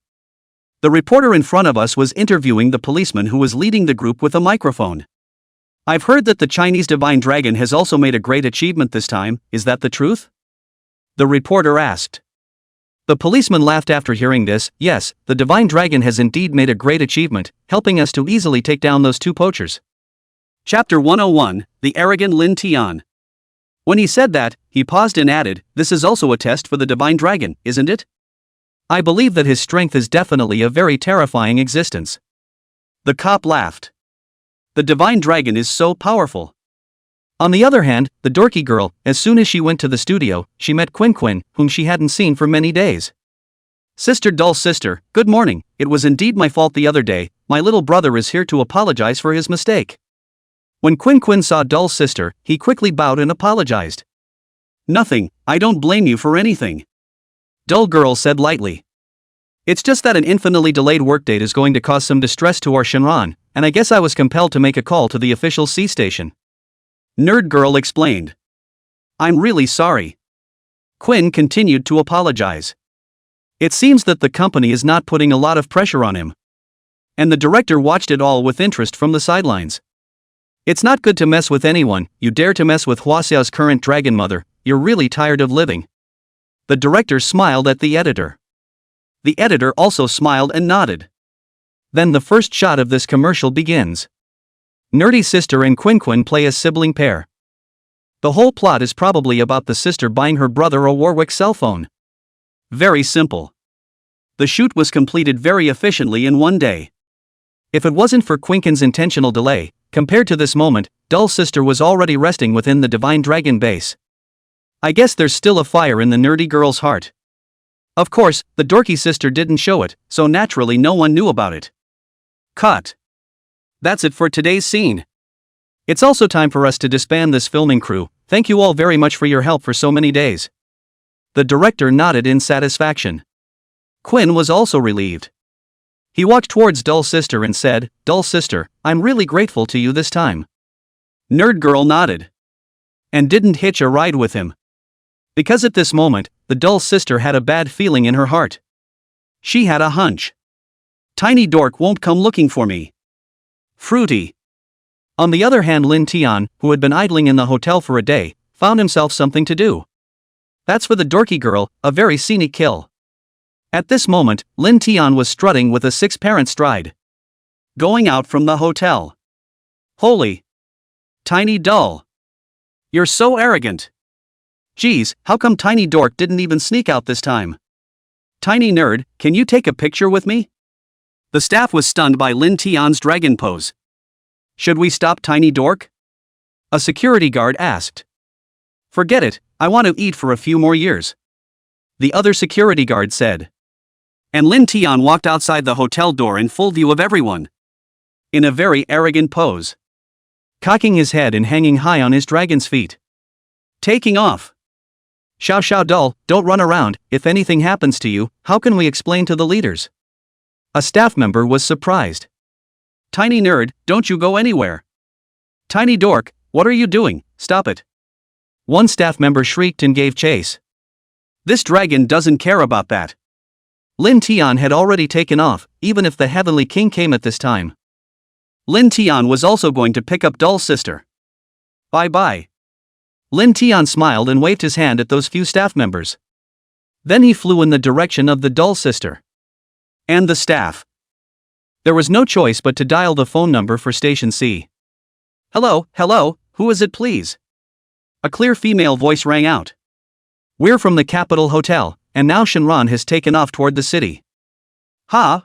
The reporter in front of us was interviewing the policeman who was leading the group with a microphone. I've heard that the Chinese divine dragon has also made a great achievement this time, is that the truth? The reporter asked. The policeman laughed after hearing this. Yes, the divine dragon has indeed made a great achievement, helping us to easily take down those 2 poachers. Chapter 101, The Arrogant Lin Tian. When he said that, he paused and added, this is also a test for the divine dragon, isn't it? I believe that his strength is definitely a very terrifying existence. The cop laughed. The divine dragon is so powerful. On the other hand, the dorky girl, as soon as she went to the studio, she met Quinn, whom she hadn't seen for many days. Sister, dull sister, good morning. It was indeed my fault the other day. My little brother is here to apologize for his mistake. When Quinn saw dull sister, he quickly bowed and apologized. Nothing, I don't blame you for anything. Dull girl said lightly. It's just that an infinitely delayed workdate is going to cause some distress to our Shinran, and I guess I was compelled to make a call to the official C station. Nerd girl explained. I'm really sorry. Quinn continued to apologize. It seems that the company is not putting a lot of pressure on him. And the director watched it all with interest from the sidelines. It's not good to mess with anyone. You dare to mess with Huaxiao's current dragon mother, you're really tired of living. The director smiled at the editor. The editor also smiled and nodded. Then the first shot of this commercial begins. Nerdy sister and Quinn play a sibling pair. The whole plot is probably about the sister buying her brother a Warwick cell phone. Very simple. The shoot was completed very efficiently in one day. If it wasn't for Quinn's intentional delay, compared to this moment, dull sister was already resting within the divine dragon base. I guess there's still a fire in the nerdy girl's heart. Of course, the dorky sister didn't show it, so naturally no one knew about it. Cut. That's it for today's scene. It's also time for us to disband this filming crew. Thank you all very much for your help for so many days. The director nodded in satisfaction. Quinn was also relieved. He walked towards dull sister and said, Dull sister, I'm really grateful to you this time. Nerd girl nodded. And didn't hitch a ride with him. Because at this moment, the dull sister had a bad feeling in her heart. She had a hunch. Tiny dork won't come looking for me. Fruity. On the other hand, Lin Tian, who had been idling in the hotel for a day, found himself something to do. That's for the dorky girl, a very scenic kill. At this moment, Lin Tian was strutting with a 6-parent stride. Going out from the hotel. Holy. Tiny dull. You're so arrogant. Geez, how come Tiny Dork didn't even sneak out this time? Tiny nerd, can you take a picture with me? The staff was stunned by Lin Tian's dragon pose. Should we stop Tiny Dork? A security guard asked. Forget it, I want to eat for a few more years. The other security guard said. And Lin Tian walked outside the hotel door in full view of everyone. In a very arrogant pose. Cocking his head and hanging high on his dragon's feet. Taking off. Xiao dull, don't run around. If anything happens to you, how can we explain to the leaders? A staff member was surprised. Tiny nerd, don't you go anywhere. Tiny dork, what are you doing? Stop it. One staff member shrieked and gave chase. This dragon doesn't care about that. Lin Tian had already taken off, even if the Heavenly King came at this time. Lin Tian was also going to pick up dull sister. Bye-bye. Lin Tian smiled and waved his hand at those few staff members. Then he flew in the direction of the dull sister. And the staff. There was no choice but to dial the phone number for Station C. Hello, who is it please? A clear female voice rang out. We're from the Capital Hotel, and now Shinran has taken off toward the city. Ha!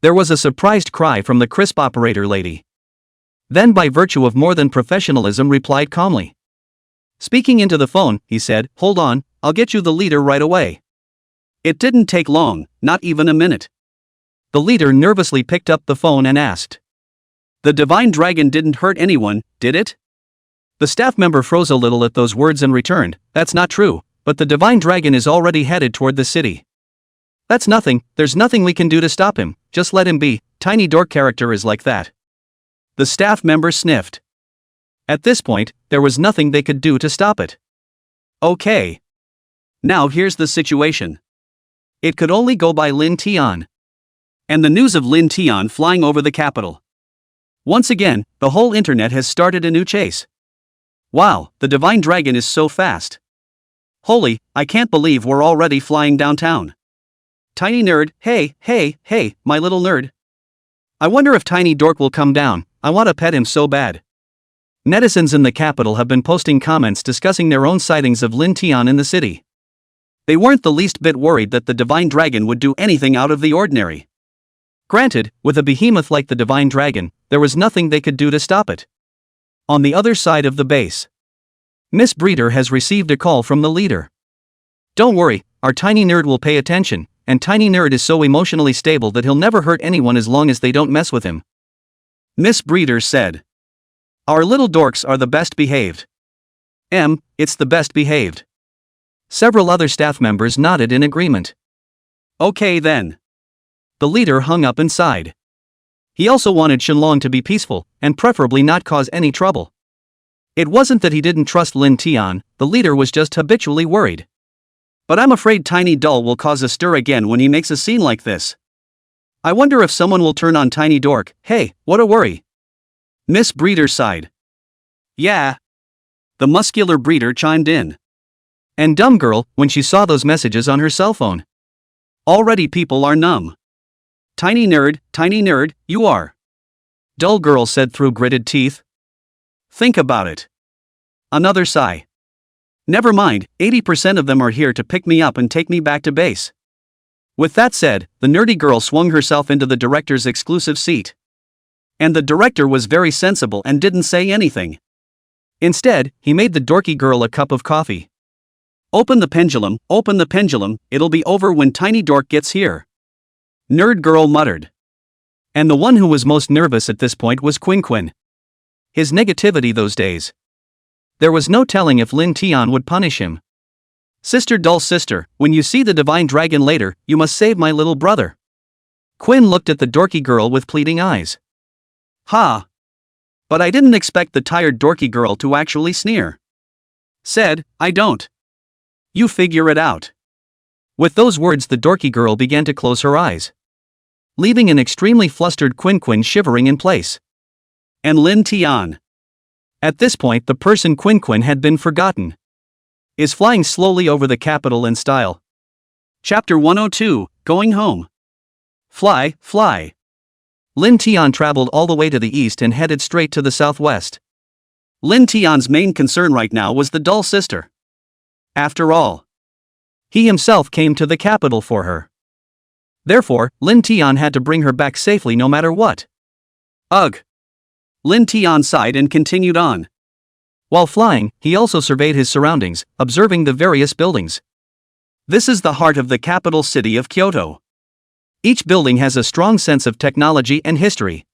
There was a surprised cry from the crisp operator lady. Then by virtue of more than professionalism replied calmly. Speaking into the phone, he said, "Hold on, I'll get you the leader right away." It didn't take long, not even a minute. The leader nervously picked up the phone and asked. "The divine dragon didn't hurt anyone, did it?" The staff member froze a little at those words and returned, "That's not true, but the divine dragon is already headed toward the city." "That's nothing, there's nothing we can do to stop him, just let him be, Tiny Dork character is like that." The staff member sniffed. At this point, there was nothing they could do to stop it. Okay. Now here's the situation. It could only go by Lin Tian. And the news of Lin Tian flying over the capital. Once again, the whole internet has started a new chase. Wow, the divine dragon is so fast. Holy, I can't believe we're already flying downtown. Tiny nerd, hey, my little nerd. I wonder if Tiny Dork will come down, I want to pet him so bad. Netizens in the capital have been posting comments discussing their own sightings of Lin Tian in the city. They weren't the least bit worried that the divine dragon would do anything out of the ordinary. Granted, with a behemoth like the divine dragon, there was nothing they could do to stop it. On the other side of the base, Miss Breeder has received a call from the leader. "Don't worry, our tiny nerd will pay attention, and Tiny Nerd is so emotionally stable that he'll never hurt anyone as long as they don't mess with him," Miss Breeder said. "Our little dorks are the best behaved." It's the best behaved. Several other staff members nodded in agreement. Okay then. The leader hung up and sighed. He also wanted Shenlong to be peaceful, and preferably not cause any trouble. It wasn't that he didn't trust Lin Tian, the leader was just habitually worried. But I'm afraid Tiny Doll will cause a stir again when he makes a scene like this. I wonder if someone will turn on Tiny Dork. Hey, what a worry. Miss Breeder sighed. Yeah. The muscular breeder chimed in. And dumb girl, when she saw those messages on her cell phone. Already people are numb. Tiny nerd, you are. Dull girl said through gritted teeth. Think about it. Another sigh. Never mind, 80% of them are here to pick me up and take me back to base. With that said, the nerdy girl swung herself into the director's exclusive seat. And the director was very sensible and didn't say anything. Instead, he made the dorky girl a cup of coffee. Open the pendulum, it'll be over when Tiny Dork gets here. Nerd girl muttered. And the one who was most nervous at this point was Quin. His negativity those days. There was no telling if Lin Tian would punish him. "Sister, dull sister, when you see the divine dragon later, you must save my little brother." Quin looked at the dorky girl with pleading eyes. Ha! But I didn't expect the tired dorky girl to actually sneer. Said, I don't. You figure it out. With those words, the dorky girl began to close her eyes, leaving an extremely flustered Quin shivering in place. And Lin Tian. At this point, the person Quin had been forgotten is flying slowly over the capital in style. Chapter 102, Going Home. Fly. Lin Tian traveled all the way to the east and headed straight to the southwest. Lin Tian's main concern right now was the dull sister. After all, he himself came to the capital for her. Therefore, Lin Tian had to bring her back safely no matter what. Ugh. Lin Tian sighed and continued on. While flying, he also surveyed his surroundings, observing the various buildings. This is the heart of the capital city of Kyoto. Each building has a strong sense of technology and history.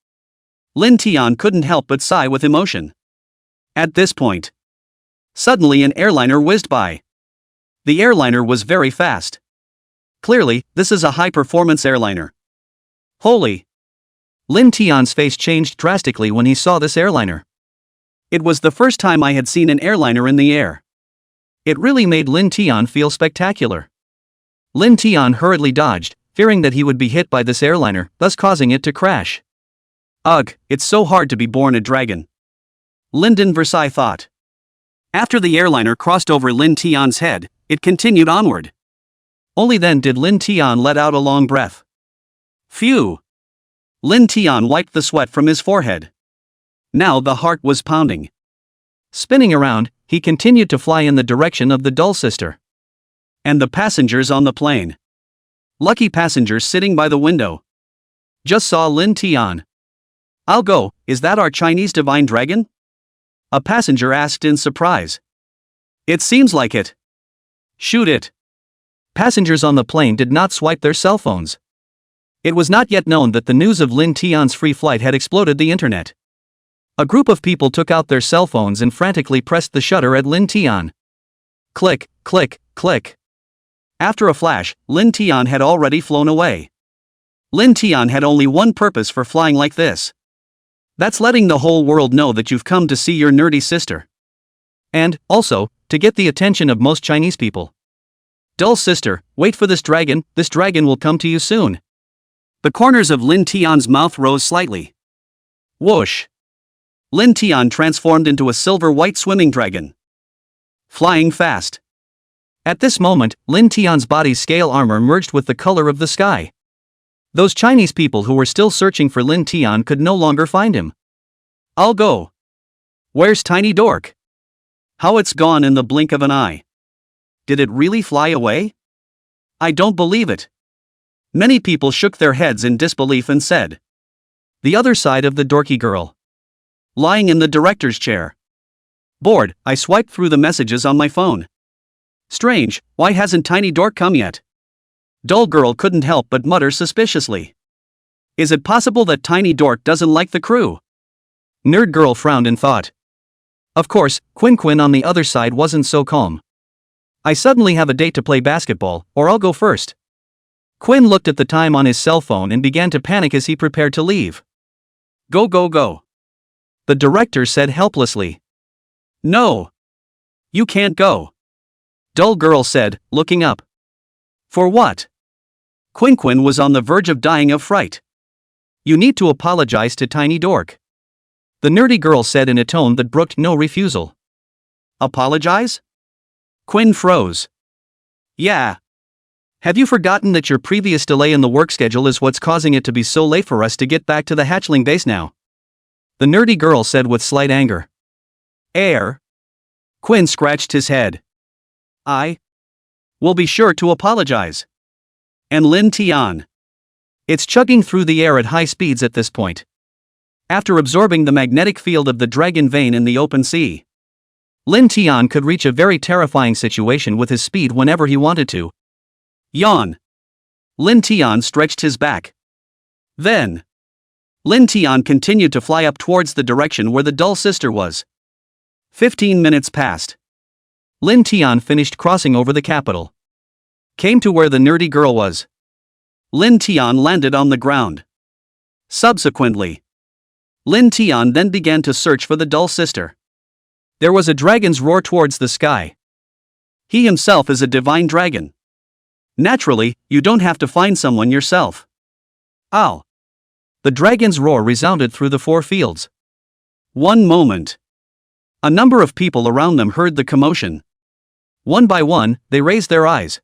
Lin Tian couldn't help but sigh with emotion. At this point, suddenly an airliner whizzed by. The airliner was very fast. Clearly, this is a high-performance airliner. Holy! Lin Tian's face changed drastically when he saw this airliner. It was the first time I had seen an airliner in the air. It really made Lin Tian feel spectacular. Lin Tian hurriedly dodged, fearing that he would be hit by this airliner, thus causing it to crash. Ugh, it's so hard to be born a dragon. Linden Versailles thought. After the airliner crossed over Lin Tian's head, it continued onward. Only then did Lin Tian let out a long breath. Phew! Lin Tian wiped the sweat from his forehead. Now the heart was pounding. Spinning around, he continued to fly in the direction of the dull sister. And the passengers on the plane. Lucky passengers sitting by the window. Just saw Lin Tian. I'll go, is that our Chinese divine dragon? A passenger asked in surprise. It seems like it. Shoot it. Passengers on the plane did not swipe their cell phones. It was not yet known that the news of Lin Tian's free flight had exploded the internet. A group of people took out their cell phones and frantically pressed the shutter at Lin Tian. Click, click, click. After a flash, Lin Tian had already flown away. Lin Tian had only one purpose for flying like this. That's letting the whole world know that you've come to see your nerdy sister. And, also, to get the attention of most Chinese people. Dull sister, wait for this dragon will come to you soon. The corners of Lin Tian's mouth rose slightly. Whoosh. Lin Tian transformed into a silver-white swimming dragon. Flying fast. At this moment, Lin Tian's body's scale armor merged with the color of the sky. Those Chinese people who were still searching for Lin Tian could no longer find him. I'll go. Where's Tiny Dork? How it's gone in the blink of an eye. Did it really fly away? I don't believe it. Many people shook their heads in disbelief and said. The other side of the dorky girl. Lying in the director's chair. Bored, I swiped through the messages on my phone. Strange, why hasn't Tiny Dork come yet? Dull girl couldn't help but mutter suspiciously. Is it possible that Tiny Dork doesn't like the crew? Nerd girl frowned in thought. Of course, Quinn on the other side wasn't so calm. I suddenly have a date to play basketball, or I'll go first. Quinn looked at the time on his cell phone and began to panic as he prepared to leave. Go, go, go. The director said helplessly. No. You can't go. Dull girl said, looking up. For what? Quinn was on the verge of dying of fright. You need to apologize to Tiny Dork. The nerdy girl said in a tone that brooked no refusal. Apologize? Quinn froze. Yeah. Have you forgotten that your previous delay in the work schedule is what's causing it to be so late for us to get back to the hatchling base now? The nerdy girl said with slight anger. Quinn scratched his head. I will be sure to apologize. And Lin Tian. It's chugging through the air at high speeds at this point. After absorbing the magnetic field of the dragon vein in the open sea, Lin Tian could reach a very terrifying situation with his speed whenever he wanted to. Yawn. Lin Tian stretched his back. Then, Lin Tian continued to fly up towards the direction where the dull sister was. 15 minutes passed. Lin Tian finished crossing over the capital. Came to where the nerdy girl was. Lin Tian landed on the ground. Subsequently, Lin Tian then began to search for the dull sister. There was a dragon's roar towards the sky. He himself is a divine dragon. Naturally, you don't have to find someone yourself. Ow. The dragon's roar resounded through the 4 fields. One moment. A number of people around them heard the commotion. One by one, they raised their eyes.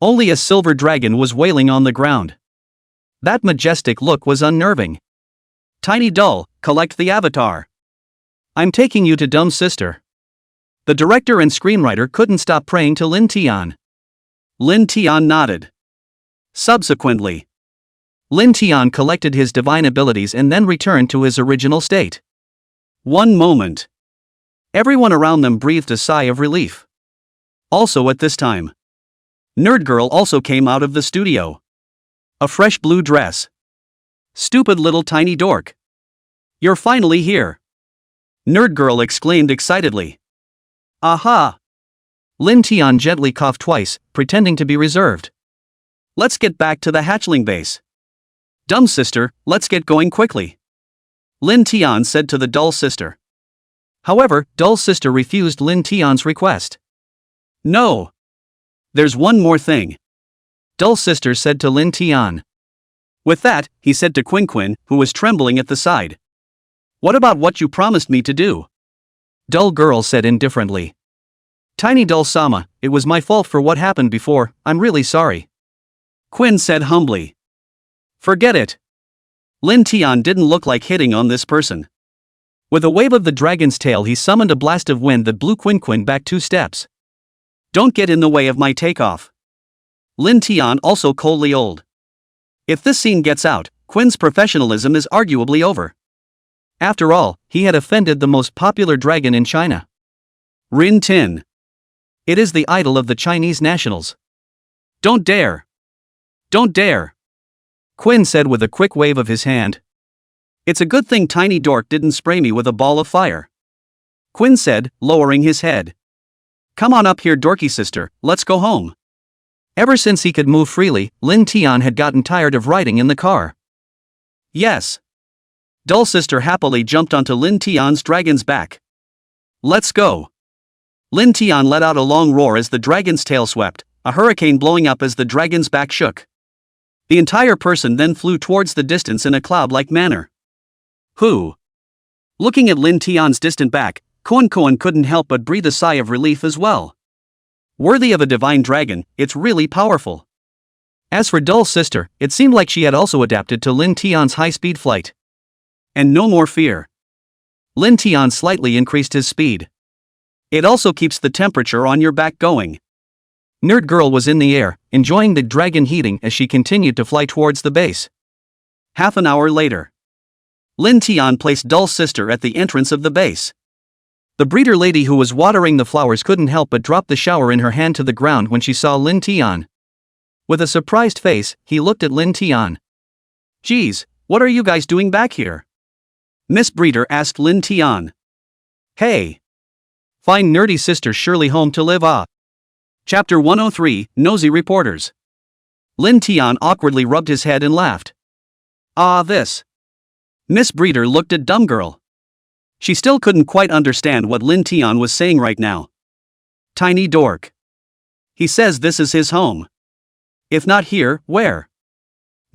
Only a silver dragon was wailing on the ground. That majestic look was unnerving. Tiny Dull, collect the avatar. I'm taking you to dumb sister. The director and screenwriter couldn't stop praying to Lin Tian. Lin Tian nodded. Subsequently, Lin Tian collected his divine abilities and then returned to his original state. One moment. Everyone around them breathed a sigh of relief. Also at this time, Nerd Girl also came out of the studio. A fresh blue dress. Stupid little Tiny Dork. You're finally here. Nerd Girl exclaimed excitedly. Aha! Lin Tian gently coughed twice, pretending to be reserved. Let's get back to the hatchling base. Dumb sister, let's get going quickly. Lin Tian said to the dull sister. However, dull sister refused Lin Tian's request. No. There's one more thing. Dull sister said to Lin Tian. With that, he said to Quinn, who was trembling at the side. What about what you promised me to do? Dull girl said indifferently. Tiny Dull Sama, it was my fault for what happened before, I'm really sorry. Quinn said humbly. Forget it. Lin Tian didn't look like hitting on this person. With a wave of the dragon's tail he summoned a blast of wind that blew Quinn back 2 steps. Don't get in the way of my takeoff. Lin Tian also coldly old. If this scene gets out, Quinn's professionalism is arguably over. After all, he had offended the most popular dragon in China. Rin Tin. It is the idol of the Chinese nationals. Don't dare! Don't dare! Quinn said with a quick wave of his hand. It's a good thing Tiny Dork didn't spray me with a ball of fire. Quinn said, lowering his head. Come on up here, Dorky sister, let's go home. Ever since he could move freely, Lin Tian had gotten tired of riding in the car. Yes. Dull sister happily jumped onto Lin Tian's dragon's back. Let's go. Lin Tian let out a long roar as the dragon's tail swept, a hurricane blowing up as the dragon's back shook. The entire person then flew towards the distance in a cloud-like manner. Who? Looking at Lin Tian's distant back, Koan couldn't help but breathe a sigh of relief as well. Worthy of a divine dragon, it's really powerful. As for Dull's sister, it seemed like she had also adapted to Lin Tian's high-speed flight. And no more fear. Lin Tian slightly increased his speed. It also keeps the temperature on your back going. Nerd Girl was in the air, enjoying the dragon heating as she continued to fly towards the base. Half an hour later. Lin Tian placed Dull's sister at the entrance of the base. The breeder lady who was watering the flowers couldn't help but drop the shower in her hand to the ground when she saw Lin Tian. With a surprised face, he looked at Lin Tian. Geez, what are you guys doing back here? Miss Breeder asked Lin Tian. Hey! Fine nerdy sister surely home to live ah. Chapter 103, Nosy Reporters. Lin Tian awkwardly rubbed his head and laughed. Ah this. Miss Breeder looked at Dumb Girl. She still couldn't quite understand what Lin Tian was saying right now. Tiny Dork. He says this is his home. If not here, where?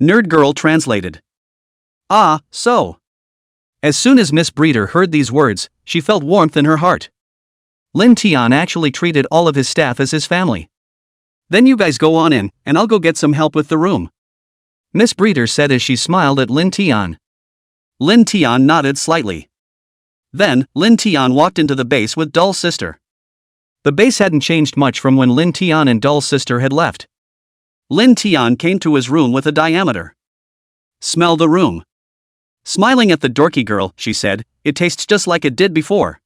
Nerd Girl translated. Ah, so. As soon as Miss Breeder heard these words, she felt warmth in her heart. Lin Tian actually treated all of his staff as his family. Then you guys go on in, and I'll go get some help with the room. Miss Breeder said as she smiled at Lin Tian. Lin Tian nodded slightly. Then, Lin Tian walked into the base with Dull's sister. The base hadn't changed much from when Lin Tian and Dull's sister had left. Lin Tian came to his room with a diameter. Smell the room. Smiling at the dorky girl, she said, it tastes just like it did before.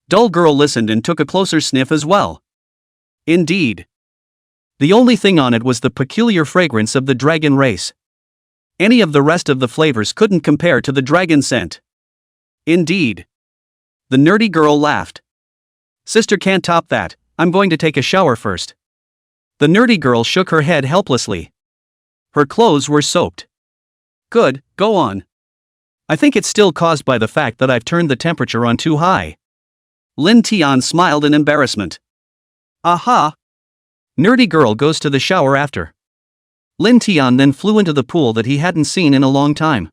Dull Girl listened and took a closer sniff as well. Indeed. The only thing on it was the peculiar fragrance of the dragon race. Any of the rest of the flavors couldn't compare to the dragon scent. Indeed. The nerdy girl laughed. Sister can't top that, I'm going to take a shower first. The nerdy girl shook her head helplessly. Her clothes were soaked. Good, go on. I think it's still caused by the fact that I've turned the temperature on too high. Lin Tian smiled in embarrassment. Aha! Nerdy girl goes to the shower after. Lin Tian then flew into the pool that he hadn't seen in a long time.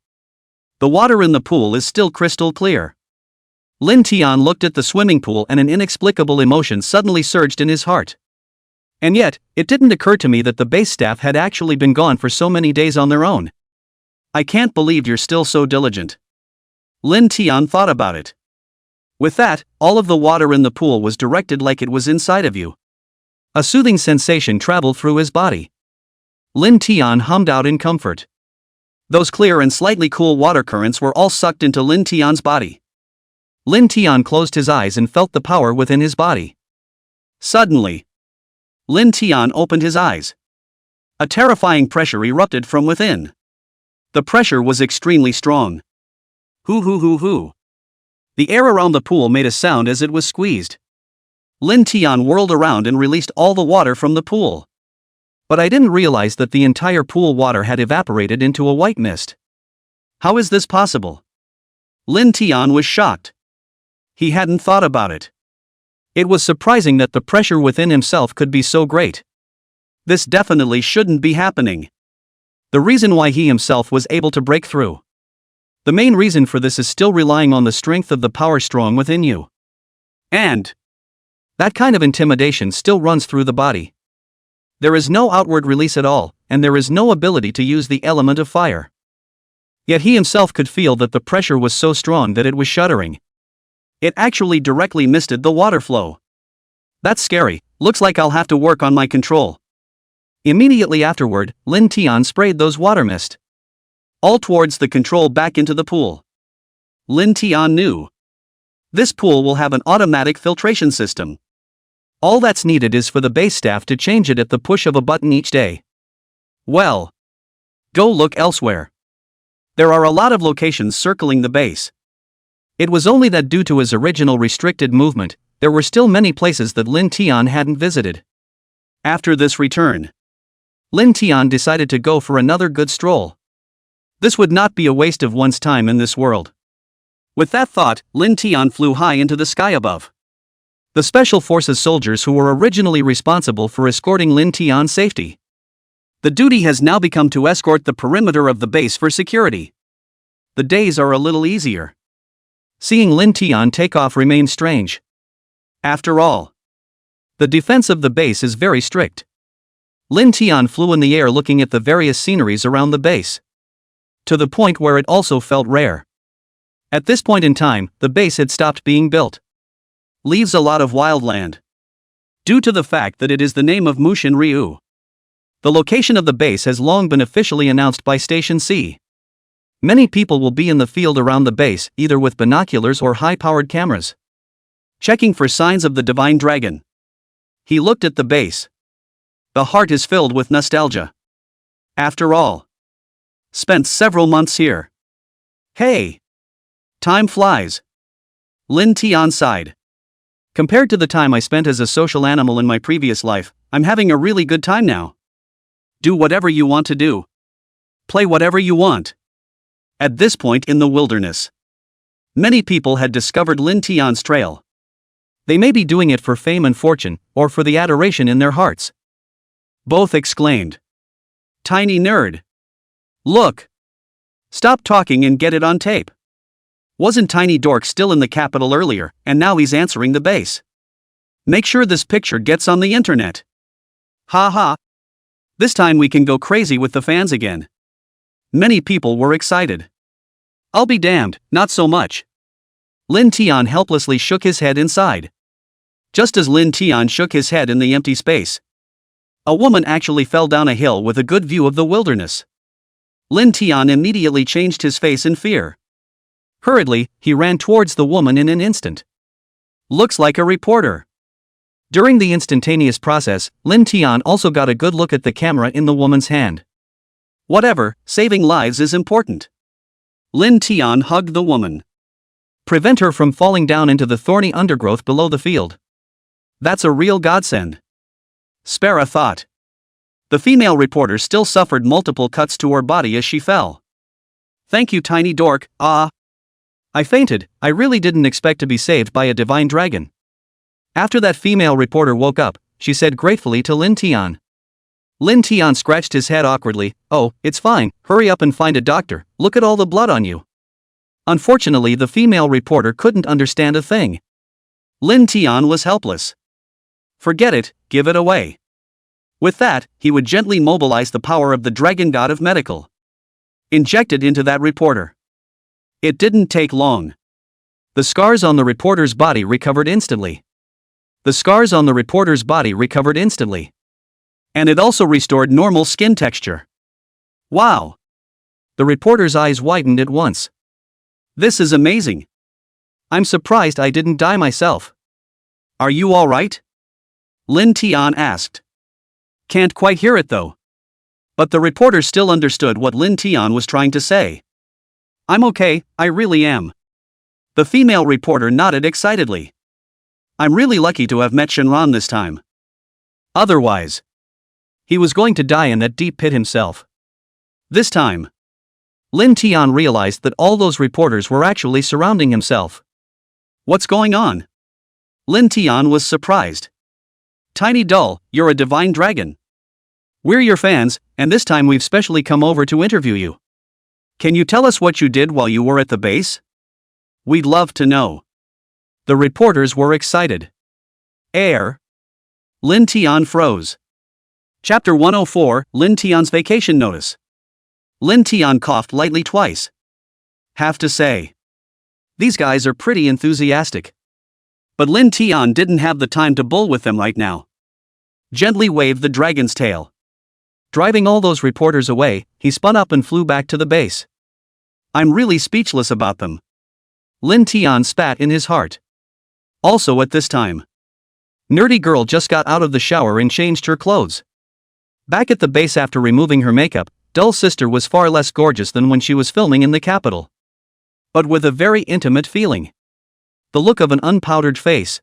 The water in the pool is still crystal clear. Lin Tian looked at the swimming pool and an inexplicable emotion suddenly surged in his heart. And yet, it didn't occur to me that the base staff had actually been gone for so many days on their own. I can't believe you're still so diligent. Lin Tian thought about it. With that, all of the water in the pool was directed like it was inside of you. A soothing sensation traveled through his body. Lin Tian hummed out in comfort. Those clear and slightly cool water currents were all sucked into Lin Tian's body. Lin Tian closed his eyes and felt the power within his body. Suddenly, Lin Tian opened his eyes. A terrifying pressure erupted from within. The pressure was extremely strong. Hoo hoo hoo hoo. The air around the pool made a sound as it was squeezed. Lin Tian whirled around and released all the water from the pool. But I didn't realize that the entire pool water had evaporated into a white mist. How is this possible? Lin Tian was shocked. He hadn't thought about it. It was surprising that the pressure within himself could be so great. This definitely shouldn't be happening. The reason why he himself was able to break through. The main reason for this is still relying on the strength of the power strong within you. And that kind of intimidation still runs through the body. There is no outward release at all, and there is no ability to use the element of fire. Yet he himself could feel that the pressure was so strong that it was shuddering. It actually directly misted the water flow. That's scary, looks like I'll have to work on my control. Immediately afterward, Lin Tian sprayed those water mist all towards the control back into the pool. Lin Tian knew. This pool will have an automatic filtration system. All that's needed is for the base staff to change it at the push of a button each day. Well, go look elsewhere. There are a lot of locations circling the base. It was only that due to his original restricted movement, there were still many places that Lin Tian hadn't visited. After this return, Lin Tian decided to go for another good stroll. This would not be a waste of one's time in this world. With that thought, Lin Tian flew high into the sky above. The Special Forces soldiers who were originally responsible for escorting Lin Tian's safety. The duty has now become to escort the perimeter of the base for security. The days are a little easier. Seeing Lin Tian take off remains strange. After all, the defense of the base is very strict. Lin Tian flew in the air looking at the various sceneries around the base, to the point where it also felt rare. At this point in time, the base had stopped being built. Leaves a lot of wildland. Due to the fact that it is the name of Mushin Ryu. The location of the base has long been officially announced by Station C. Many people will be in the field around the base, either with binoculars or high-powered cameras, checking for signs of the divine dragon. He looked at the base. The heart is filled with nostalgia. After all, spent several months here. Hey! Time flies. Lin Tian sighed. Compared to the time I spent as a social animal in my previous life, I'm having a really good time now. Do whatever you want to do. Play whatever you want. At this point in the wilderness, many people had discovered Lin Tian's trail. They may be doing it for fame and fortune, or for the adoration in their hearts. Both exclaimed. Tiny nerd. Look. Stop talking and get it on tape. Wasn't Tiny Dork still in the capital earlier, and now he's answering the base? Make sure this picture gets on the internet. Ha ha. This time we can go crazy with the fans again. Many people were excited. I'll be damned, not so much. Lin Tian helplessly shook his head inside. Just as Lin Tian shook his head in the empty space, a woman actually fell down a hill with a good view of the wilderness. Lin Tian immediately changed his face in fear. Hurriedly, he ran towards the woman in an instant. Looks like a reporter. During the instantaneous process, Lin Tian also got a good look at the camera in the woman's hand. Whatever, saving lives is important. Lin Tian hugged the woman. Prevent her from falling down into the thorny undergrowth below the field. That's a real godsend. Spara thought. The female reporter still suffered multiple cuts to her body as she fell. Thank you, Tiny Dork. I fainted. I really didn't expect to be saved by a divine dragon. After that female reporter woke up, she said gratefully to Lin Tian. Lin Tian scratched his head awkwardly. Oh, it's fine, hurry up and find a doctor, look at all the blood on you. Unfortunately, the female reporter couldn't understand a thing. Lin Tian was helpless. Forget it, give it away. With that, he would gently mobilize the power of the dragon god of medical. Injected into that reporter. It didn't take long. The scars on the reporter's body recovered instantly. And it also restored normal skin texture. Wow! The reporter's eyes widened at once. This is amazing. I'm surprised I didn't die myself. Are you all right? Lin Tian asked. Can't quite hear it though. But the reporter still understood what Lin Tian was trying to say. I'm okay, I really am. The female reporter nodded excitedly. I'm really lucky to have met Shinran this time. Otherwise, he was going to die in that deep pit himself. This time, Lin Tian realized that all those reporters were actually surrounding himself. What's going on? Lin Tian was surprised. Tiny Doll, you're a divine dragon. We're your fans, and this time we've specially come over to interview you. Can you tell us what you did while you were at the base? We'd love to know. The reporters were excited. Air. Lin Tian froze. Chapter 104, Lin Tian's vacation notice. Lin Tian coughed lightly twice. Have to say, these guys are pretty enthusiastic. But Lin Tian didn't have the time to bull with them right now. Gently waved the dragon's tail. Driving all those reporters away, he spun up and flew back to the base. I'm really speechless about them. Lin Tian spat in his heart. Also at this time, nerdy girl just got out of the shower and changed her clothes. Back at the base after removing her makeup, Dull Sister was far less gorgeous than when she was filming in the capital. But with a very intimate feeling. The look of an unpowdered face.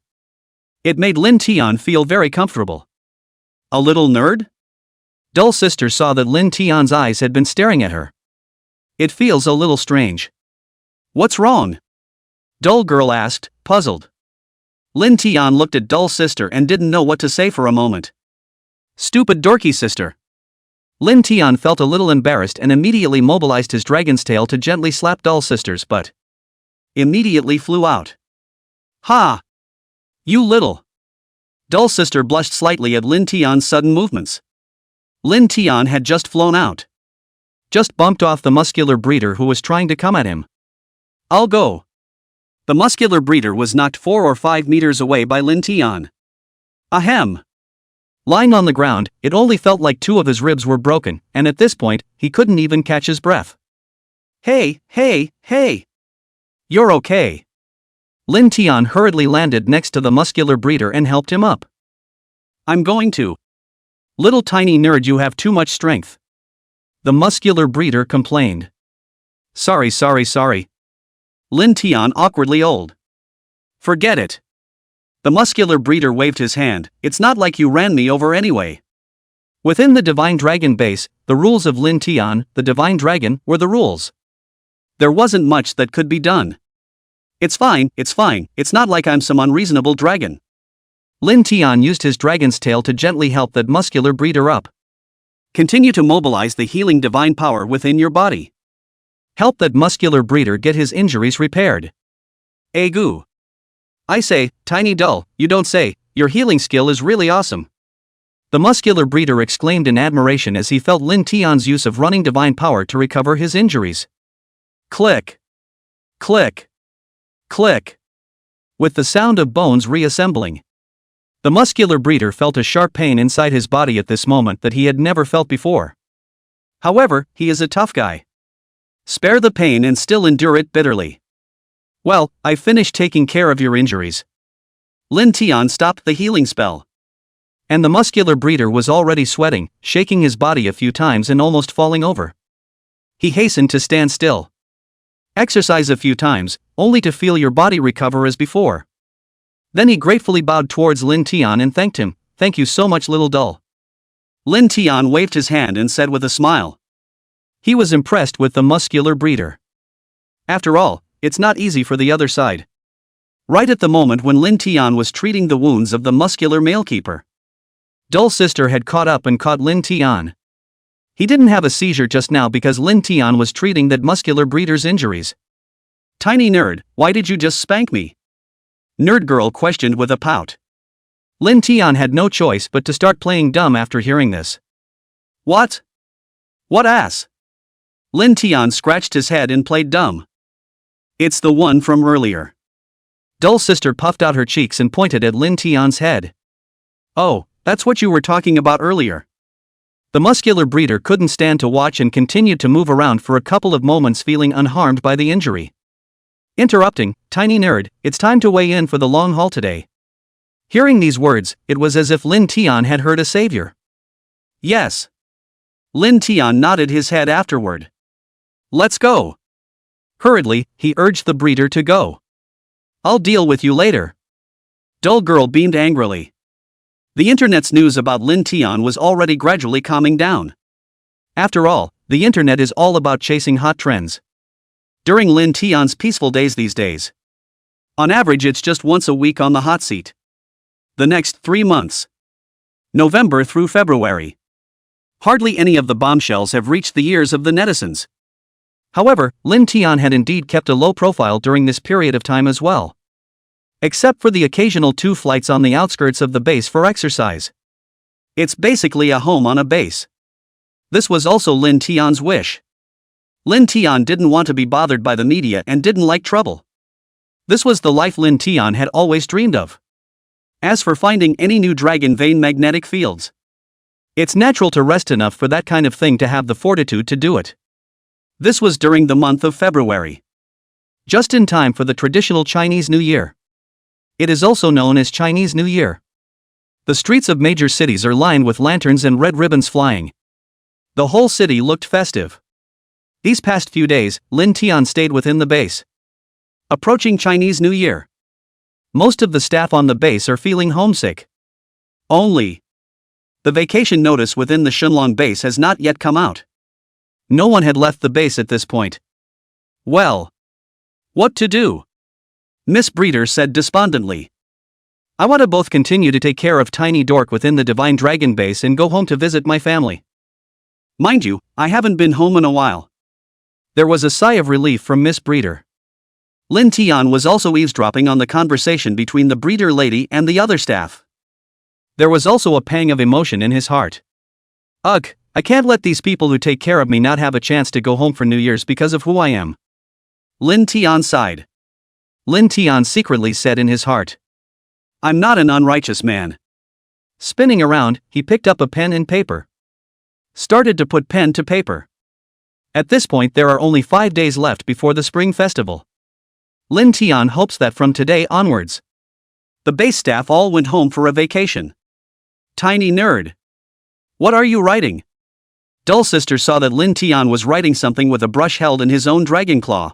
It made Lin Tian feel very comfortable. A little nerd? Dull Sister saw that Lin Tian's eyes had been staring at her. It feels a little strange. What's wrong? Dull Girl asked, puzzled. Lin Tian looked at Dull Sister and didn't know what to say for a moment. Stupid dorky sister. Lin Tian felt a little embarrassed and immediately mobilized his dragon's tail to gently slap Dull Sister's butt. Immediately flew out. Ha! You little. Dull Sister blushed slightly at Lin Tian's sudden movements. Lin Tian had just flown out. Just bumped off the muscular breeder who was trying to come at him. I'll go. The muscular breeder was knocked 4 or 5 meters away by Lin Tian. Ahem. Lying on the ground, it only felt like 2 of his ribs were broken, and at this point, he couldn't even catch his breath. Hey, hey, hey! You're okay. Lin Tian hurriedly landed next to the muscular breeder and helped him up. I'm going to. Little tiny nerd, you have too much strength. The muscular breeder complained. Sorry. Lin Tian awkwardly old. Forget it. The muscular breeder waved his hand. It's not like you ran me over anyway. Within the Divine Dragon base, the rules of Lin Tian, the Divine Dragon, were the rules. There wasn't much that could be done. It's fine, it's not like I'm some unreasonable dragon. Lin Tian used his dragon's tail to gently help that muscular breeder up. Continue to mobilize the healing divine power within your body. Help that muscular breeder get his injuries repaired. Egu. I say, Tiny Dull, you don't say, your healing skill is really awesome. The muscular breeder exclaimed in admiration as he felt Lin Tian's use of running divine power to recover his injuries. Click. Click. Click. With the sound of bones reassembling. The muscular breeder felt a sharp pain inside his body at this moment that he had never felt before. However, he is a tough guy. Spare the pain and still endure it bitterly. Well, I've finished taking care of your injuries. Lin Tian stopped the healing spell. And the muscular breeder was already sweating, shaking his body a few times and almost falling over. He hastened to stand still. Exercise a few times, only to feel your body recover as before. Then he gratefully bowed towards Lin Tian and thanked him. Thank you so much, little Dull. Lin Tian waved his hand and said with a smile. He was impressed with the muscular breeder. After all, it's not easy for the other side. Right at the moment when Lin Tian was treating the wounds of the muscular malekeeper, Dull Sister had caught up and caught Lin Tian. He didn't have a seizure just now because Lin Tian was treating that muscular breeder's injuries. Tiny nerd, why did you just spank me? Nerd girl questioned with a pout. Lin Tian had no choice but to start playing dumb after hearing this. What? What ass? Lin Tian scratched his head and played dumb. It's the one from earlier. Dull Sister puffed out her cheeks and pointed at Lin Tian's head. Oh, that's what you were talking about earlier. The muscular breeder couldn't stand to watch and continued to move around for a couple of moments feeling unharmed by the injury. Interrupting, Tiny nerd, it's time to weigh in for the long haul today. Hearing these words, it was as if Lin Tian had heard a savior. Yes. Lin Tian nodded his head afterward. Let's go. Hurriedly, he urged the breeder to go. I'll deal with you later. Dull Girl beamed angrily. The internet's news about Lin Tian was already gradually calming down. After all, the internet is all about chasing hot trends. During Lin Tian's peaceful days these days. On average, it's just once a week on the hot seat. The next 3 months. November through February. Hardly any of the bombshells have reached the ears of the netizens. However, Lin Tian had indeed kept a low profile during this period of time as well. Except for the occasional 2 flights on the outskirts of the base for exercise. It's basically a home on a base. This was also Lin Tian's wish. Lin Tian didn't want to be bothered by the media and didn't like trouble. This was the life Lin Tian had always dreamed of. As for finding any new dragon vein magnetic fields, it's natural to rest enough for that kind of thing to have the fortitude to do it. This was during the month of February. just in time for the traditional Chinese New Year. It is also known as Chinese New Year. The streets of major cities are lined with lanterns and red ribbons flying. The whole city looked festive. These past few days, Lin Tian stayed within the base. Approaching Chinese New Year. Most of the staff on the base are feeling homesick. Only. The vacation notice within the Shunlong base has not yet come out. No one had left the base at this point. Well. What to do? Miss Breeder said despondently. I want to both continue to take care of Tiny Dork within the Divine Dragon base and go home to visit my family. Mind you, I haven't been home in a while. There was a sigh of relief from Miss Breeder. Lin Tian was also eavesdropping on the conversation between the breeder lady and the other staff. There was also a pang of emotion in his heart. Ugh, I can't let these people who take care of me not have a chance to go home for New Year's because of who I am. Lin Tian sighed. Lin Tian secretly said in his heart. I'm not an unrighteous man. Spinning around, he picked up a pen and paper. Started to put pen to paper. At this point there are only 5 days left before the Spring Festival. Lin Tian hopes that from today onwards, the base staff all went home for a vacation. Tiny nerd. What are you writing? Dull Sister saw that Lin Tian was writing something with a brush held in his own dragon claw.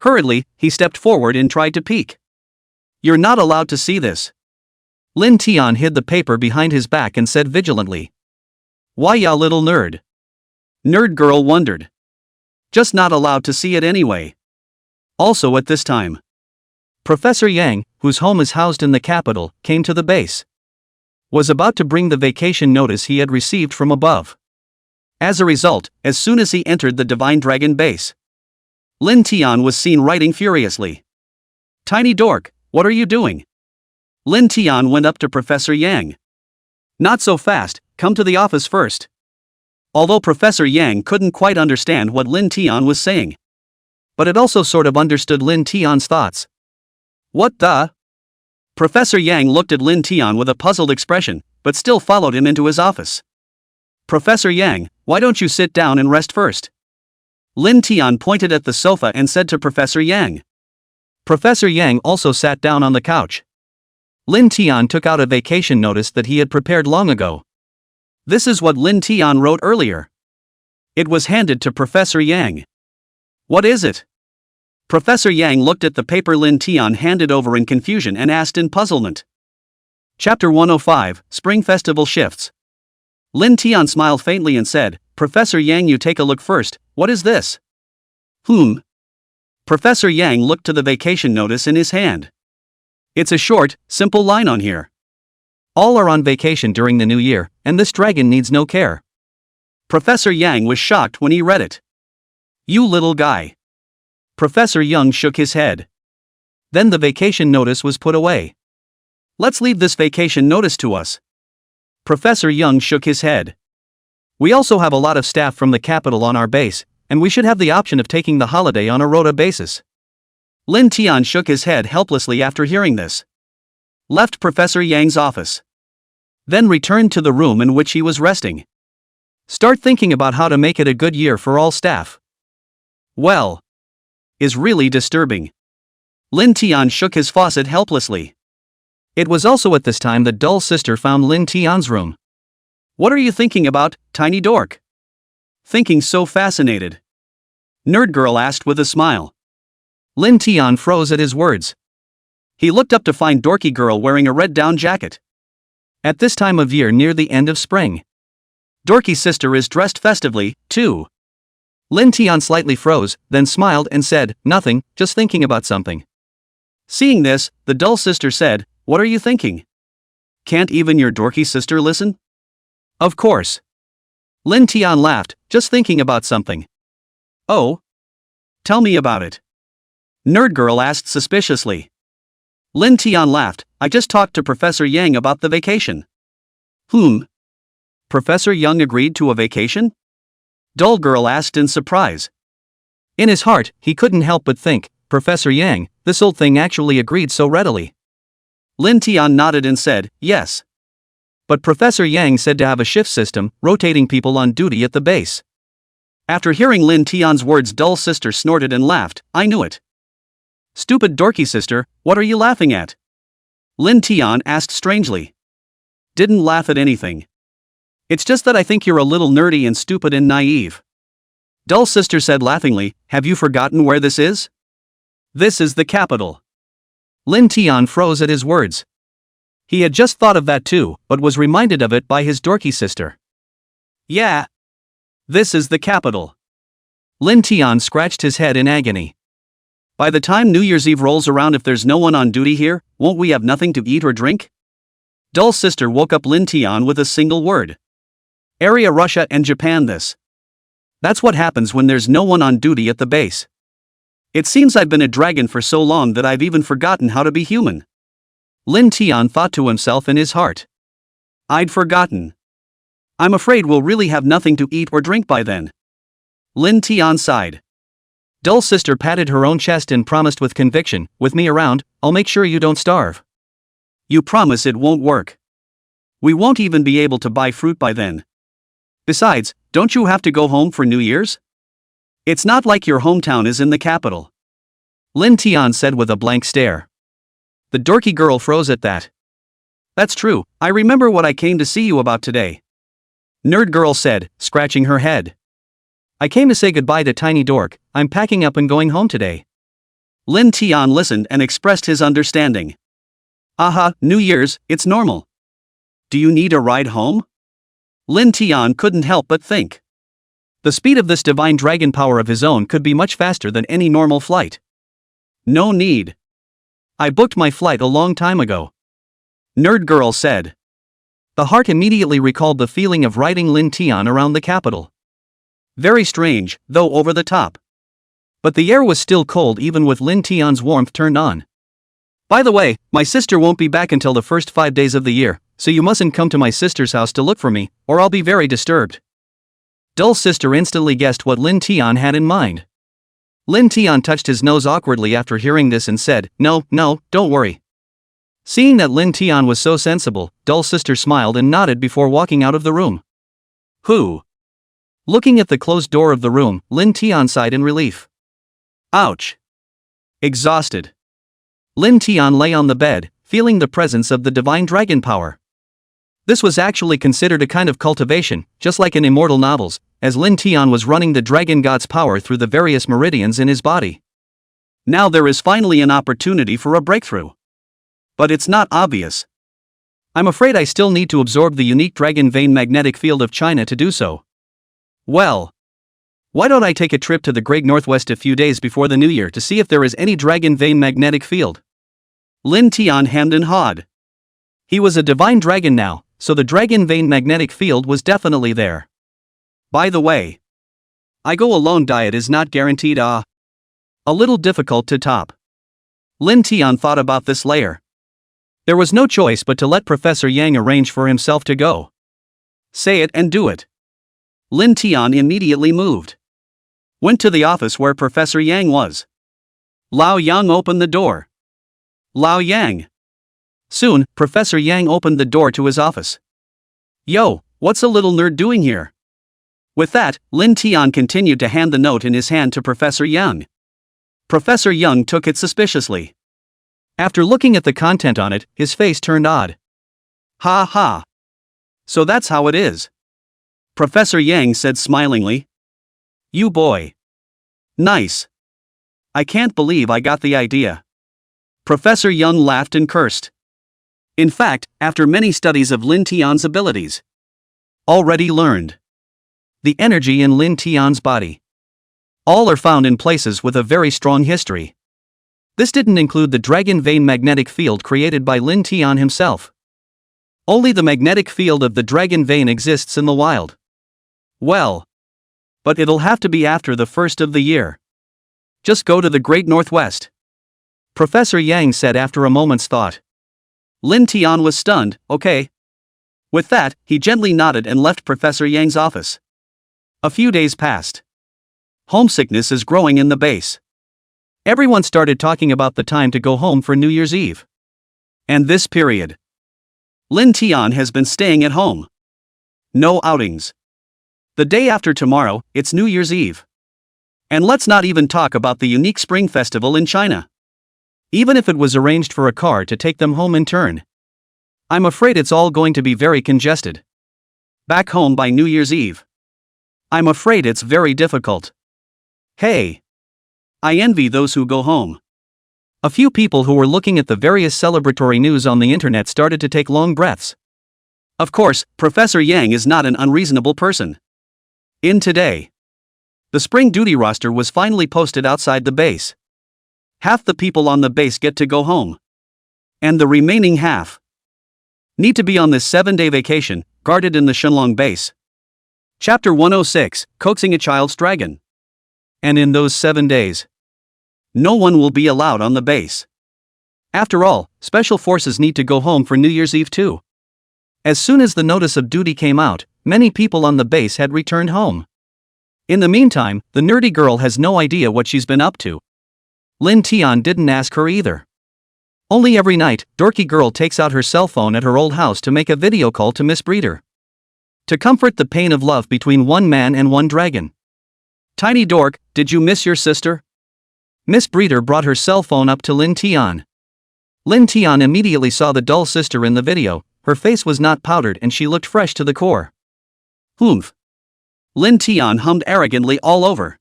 Hurriedly, he stepped forward and tried to peek. You're not allowed to see this. Lin Tian hid the paper behind his back and said vigilantly. Why ya little nerd? Nerd girl wondered. Just not allowed to see it anyway. Also at this time, Professor Yang, whose home is housed in the capital, came to the base. Was about to bring the vacation notice he had received from above. As a result, as soon as he entered the Divine Dragon base, Lin Tian was seen writing furiously. Tiny Dork, what are you doing? Lin Tian went up to Professor Yang. Not so fast, come to the office first. Although Professor Yang couldn't quite understand what Lin Tian was saying, but it also sort of understood Lin Tian's thoughts. What the? Professor Yang looked at Lin Tian with a puzzled expression, but still followed him into his office. Professor Yang, why don't you sit down and rest first? Lin Tian pointed at the sofa and said to Professor Yang. Professor Yang also sat down on the couch. Lin Tian took out a vacation notice that he had prepared long ago. This is what Lin Tian wrote earlier. It was handed to Professor Yang. What is it? Professor Yang looked at the paper Lin Tian handed over in confusion and asked in puzzlement. Chapter 105, Spring Festival Shifts. Lin Tian smiled faintly and said, Professor Yang, you take a look first, what is this? Professor Yang looked to the vacation notice in his hand. It's a short, simple line on here. All are on vacation during the new year, and this dragon needs no care. Professor Yang was shocked when he read it. You little guy. Professor Yang shook his head. Then the vacation notice was put away. Let's leave this vacation notice to us. Professor Yang shook his head. We also have a lot of staff from the capital on our base, and we should have the option of taking the holiday on a rota basis. Lin Tian shook his head helplessly after hearing this. Left Professor Yang's office. Then returned to the room in which he was resting. Start thinking about how to make it a good year for all staff. Well. Is really disturbing. Lin Tian shook his faucet helplessly. It was also at this time that Dull Sister found Lin Tian's room. What are you thinking about, Tiny Dork? Thinking so fascinated. Nerd Girl asked with a smile. Lin Tian froze at his words. He looked up to find Dorky Girl wearing a red down jacket. At this time of year near the end of spring. Dorky Sister is dressed festively, too. Lin Tian slightly froze, then smiled and said, nothing, just thinking about something. Seeing this, the Dull Sister said, what are you thinking? Can't even your dorky sister listen? Of course. Lin Tian laughed, just thinking about something. Oh? Tell me about it. Nerd Girl asked suspiciously. Lin Tian laughed, I just talked to Professor Yang about the vacation. Professor Yang agreed to a vacation? Dull Girl asked in surprise. In his heart, he couldn't help but think, Professor Yang, this old thing actually agreed so readily. Lin Tian nodded and said, yes. But Professor Yang said to have a shift system, rotating people on duty at the base. After hearing Lin Tian's words, Dull Sister snorted and laughed, I knew it. Stupid dorky sister, what are you laughing at? Lin Tian asked strangely. Didn't laugh at anything. It's just that I think you're a little nerdy and stupid and naive. Dull sister said laughingly, have you forgotten where this is? This is the capital. Lin Tian froze at his words. He had just thought of that too, but was reminded of it by his dorky sister. Yeah. This is the capital. Lin Tian scratched his head in agony. By the time New Year's Eve rolls around, if there's no one on duty here, won't we have nothing to eat or drink? Dull sister woke up Lin Tian with a single word. Area Russia and Japan this. That's what happens when there's no one on duty at the base. It seems I've been a dragon for so long that I've even forgotten how to be human. Lin Tian thought to himself in his heart. I'd forgotten. I'm afraid we'll really have nothing to eat or drink by then. Lin Tian sighed. Dull sister patted her own chest and promised with conviction, with me around, I'll make sure you don't starve. You promise it won't work. We won't even be able to buy fruit by then. Besides, don't you have to go home for New Year's? It's not like your hometown is in the capital. Lin Tian said with a blank stare. The dorky girl froze at that. That's true, I remember what I came to see you about today. Nerd girl said, scratching her head. I came to say goodbye to Tiny Dork, I'm packing up and going home today. Lin Tian listened and expressed his understanding. Aha, New Year's, it's normal. Do you need a ride home? Lin Tian couldn't help but think. The speed of this divine dragon power of his own could be much faster than any normal flight. No need. I booked my flight a long time ago. Nerd girl said. The heart immediately recalled the feeling of riding Lin Tian around the capital. Very strange, though over the top. But the air was still cold even with Lin Tian's warmth turned on. By the way, my sister won't be back until the first 5 days of the year, so you mustn't come to my sister's house to look for me, or I'll be very disturbed. Dull sister instantly guessed what Lin Tian had in mind. Lin Tian touched his nose awkwardly after hearing this and said, No, don't worry. Seeing that Lin Tian was so sensible, Dull sister smiled and nodded before walking out of the room. Who? Looking at the closed door of the room, Lin Tian sighed in relief. Ouch. Exhausted. Lin Tian lay on the bed, feeling the presence of the divine dragon power. This was actually considered a kind of cultivation, just like in immortal novels, as Lin Tian was running the dragon god's power through the various meridians in his body. Now there is finally an opportunity for a breakthrough. But it's not obvious. I'm afraid I still need to absorb the unique dragon vein magnetic field of China to do so. Well, why don't I take a trip to the Great Northwest a few days before the New Year to see if there is any dragon vein magnetic field? Lin Tian hemmed and hawed. He was a divine dragon now, so the dragon vein magnetic field was definitely there. By the way, I go alone diet is not guaranteed a little difficult to top. Lin Tian thought about this layer. There was no choice but to let Professor Yang arrange for himself to go. Say it and do it. Lin Tian immediately moved. Went to the office where Professor Yang was. Lao Yang opened the door. Lao Yang. Soon, Professor Yang opened the door to his office. Yo, what's a little nerd doing here? With that, Lin Tian continued to hand the note in his hand to Professor Yang. Professor Yang took it suspiciously. After looking at the content on it, his face turned odd. Ha ha. So that's how it is. Professor Yang said smilingly. You boy. Nice. I can't believe I got the idea. Professor Yang laughed and cursed. In fact, after many studies of Lin Tian's abilities, already learned the energy in Lin Tian's body. All are found in places with a very strong history. This didn't include the dragon vein magnetic field created by Lin Tian himself. Only the magnetic field of the dragon vein exists in the wild. Well, but it'll have to be after the first of the year. Just go to the Great Northwest. Professor Yang said after a moment's thought. Lin Tian was stunned, okay. With that, he gently nodded and left Professor Yang's office. A few days passed. Homesickness is growing in the base. Everyone started talking about the time to go home for New Year's Eve. And this period, Lin Tian has been staying at home. No outings. The day after tomorrow, it's New Year's Eve. And let's not even talk about the unique Spring Festival in China. even if it was arranged for a car to take them home in turn. I'm afraid it's all going to be very congested. Back home by New Year's Eve. I'm afraid it's very difficult. Hey. I envy those who go home. A few people who were looking at the various celebratory news on the internet started to take long breaths. Of course, Professor Yang is not an unreasonable person. In today, the spring duty roster was finally posted outside the base. Half the people on the base get to go home. And the remaining half need to be on this 7-day vacation, guarded in the Shenlong base. Chapter 106, Coaxing a Child's Dragon. And in those 7 days, no one will be allowed on the base. After all, special forces need to go home for New Year's Eve too. As soon as the notice of duty came out, many people on the base had returned home. In the meantime, the nerdy girl has no idea what she's been up to. Lin Tian didn't ask her either. Only every night, dorky girl takes out her cell phone at her old house to make a video call to Miss Breeder, to comfort the pain of love between one man and one dragon. Tiny dork, did you miss your sister? Miss Breeder brought her cell phone up to Lin Tian. Lin Tian immediately saw the dull sister in the video. Her face was not powdered and she looked fresh to the core. Humph. Lin Tian hummed arrogantly all over.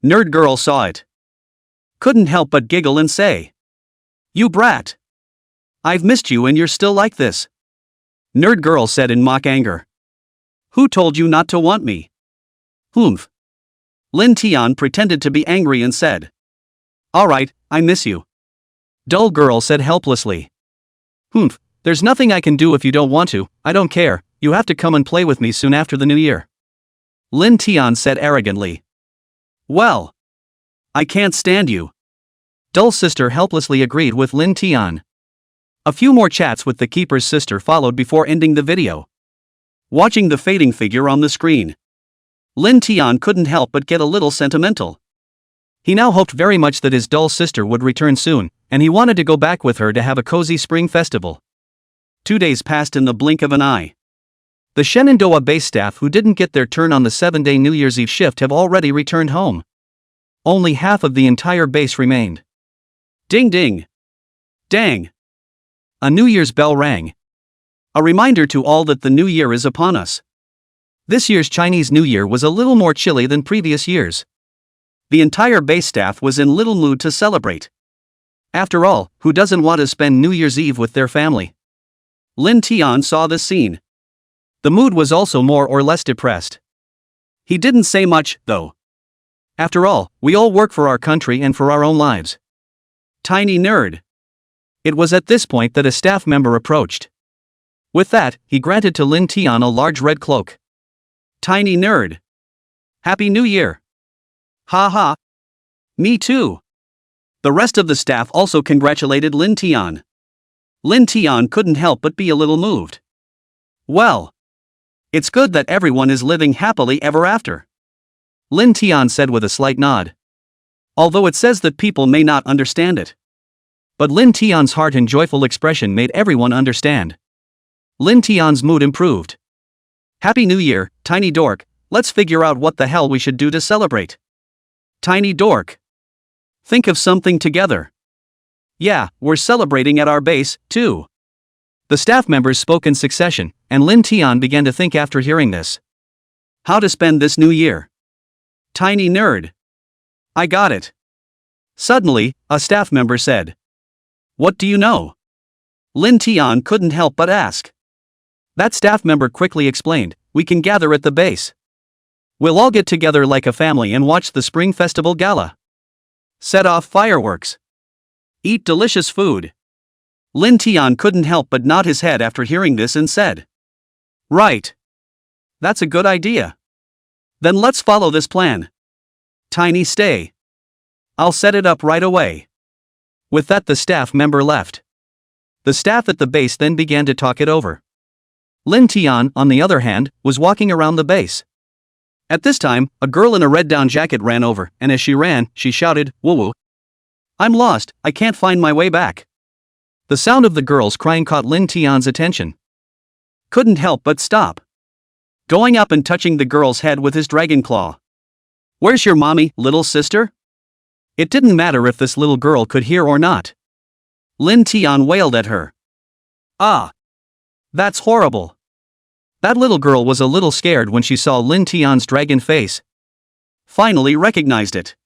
Nerd girl saw it. Couldn't help but giggle and say, "You brat. I've missed you and you're still like this." Nerd girl said in mock anger. "Who told you not to want me?" Humph. Lin Tian pretended to be angry and said, "Alright, I miss you." Dull girl said helplessly. "Humph, there's nothing I can do if you don't want to. I don't care, you have to come and play with me soon after the new year." Lin Tian said arrogantly. "Well, I can't stand you." Dull sister helplessly agreed with Lin Tian. A few more chats with the keeper's sister followed before ending the video. Watching the fading figure on the screen, Lin Tian couldn't help but get a little sentimental. He now hoped very much that his dull sister would return soon, and he wanted to go back with her to have a cozy spring festival. 2 days passed in the blink of an eye. The Shenandoah base staff who didn't get their turn on the 7-day New Year's Eve shift have already returned home. Only half of the entire base remained. Ding ding. Dang. A New Year's bell rang. A reminder to all that the new year is upon us. This year's Chinese New Year was a little more chilly than previous years. The entire base staff was in little mood to celebrate. After all, who doesn't want to spend New Year's Eve with their family? Lin Tian saw this scene. The mood was also more or less depressed. He didn't say much, though. After all, we all work for our country and for our own lives. Tiny nerd. It was at this point that a staff member approached. With that, he granted to Lin Tian a large red cloak. Tiny nerd. Happy New Year. Ha ha. Me too. The rest of the staff also congratulated Lin Tian. Lin Tian couldn't help but be a little moved. Well, it's good that everyone is living happily ever after, Lin Tian said with a slight nod. Although it says that people may not understand it. But Lin Tian's heart and joyful expression made everyone understand. Lin Tian's mood improved. Happy New Year, Tiny Dork, let's figure out what the hell we should do to celebrate. Tiny Dork. Think of something together. Yeah, we're celebrating at our base, too. The staff members spoke in succession, and Lin Tian began to think after hearing this. How to spend this new year. Tiny nerd. I got it. Suddenly, a staff member said. What do you know? Lin Tian couldn't help but ask. That staff member quickly explained, we can gather at the base. We'll all get together like a family and watch the Spring Festival Gala. Set off fireworks. Eat delicious food. Lin Tian couldn't help but nod his head after hearing this and said. Right. That's a good idea. Then let's follow this plan. Tiny stay. I'll set it up right away. With that the staff member left. The staff at the base then began to talk it over. Lin Tian, on the other hand, was walking around the base. At this time, a girl in a red down jacket ran over, and as she ran, she shouted, "Woo-woo. I'm lost, I can't find my way back." The sound of the girl's crying caught Lin Tian's attention. Couldn't help but stop. Going up and touching the girl's head with his dragon claw. Where's your mommy, little sister? It didn't matter if this little girl could hear or not. Lin Tian wailed at her. Ah! That's horrible. That little girl was a little scared when she saw Lin Tian's dragon face. Finally recognized it.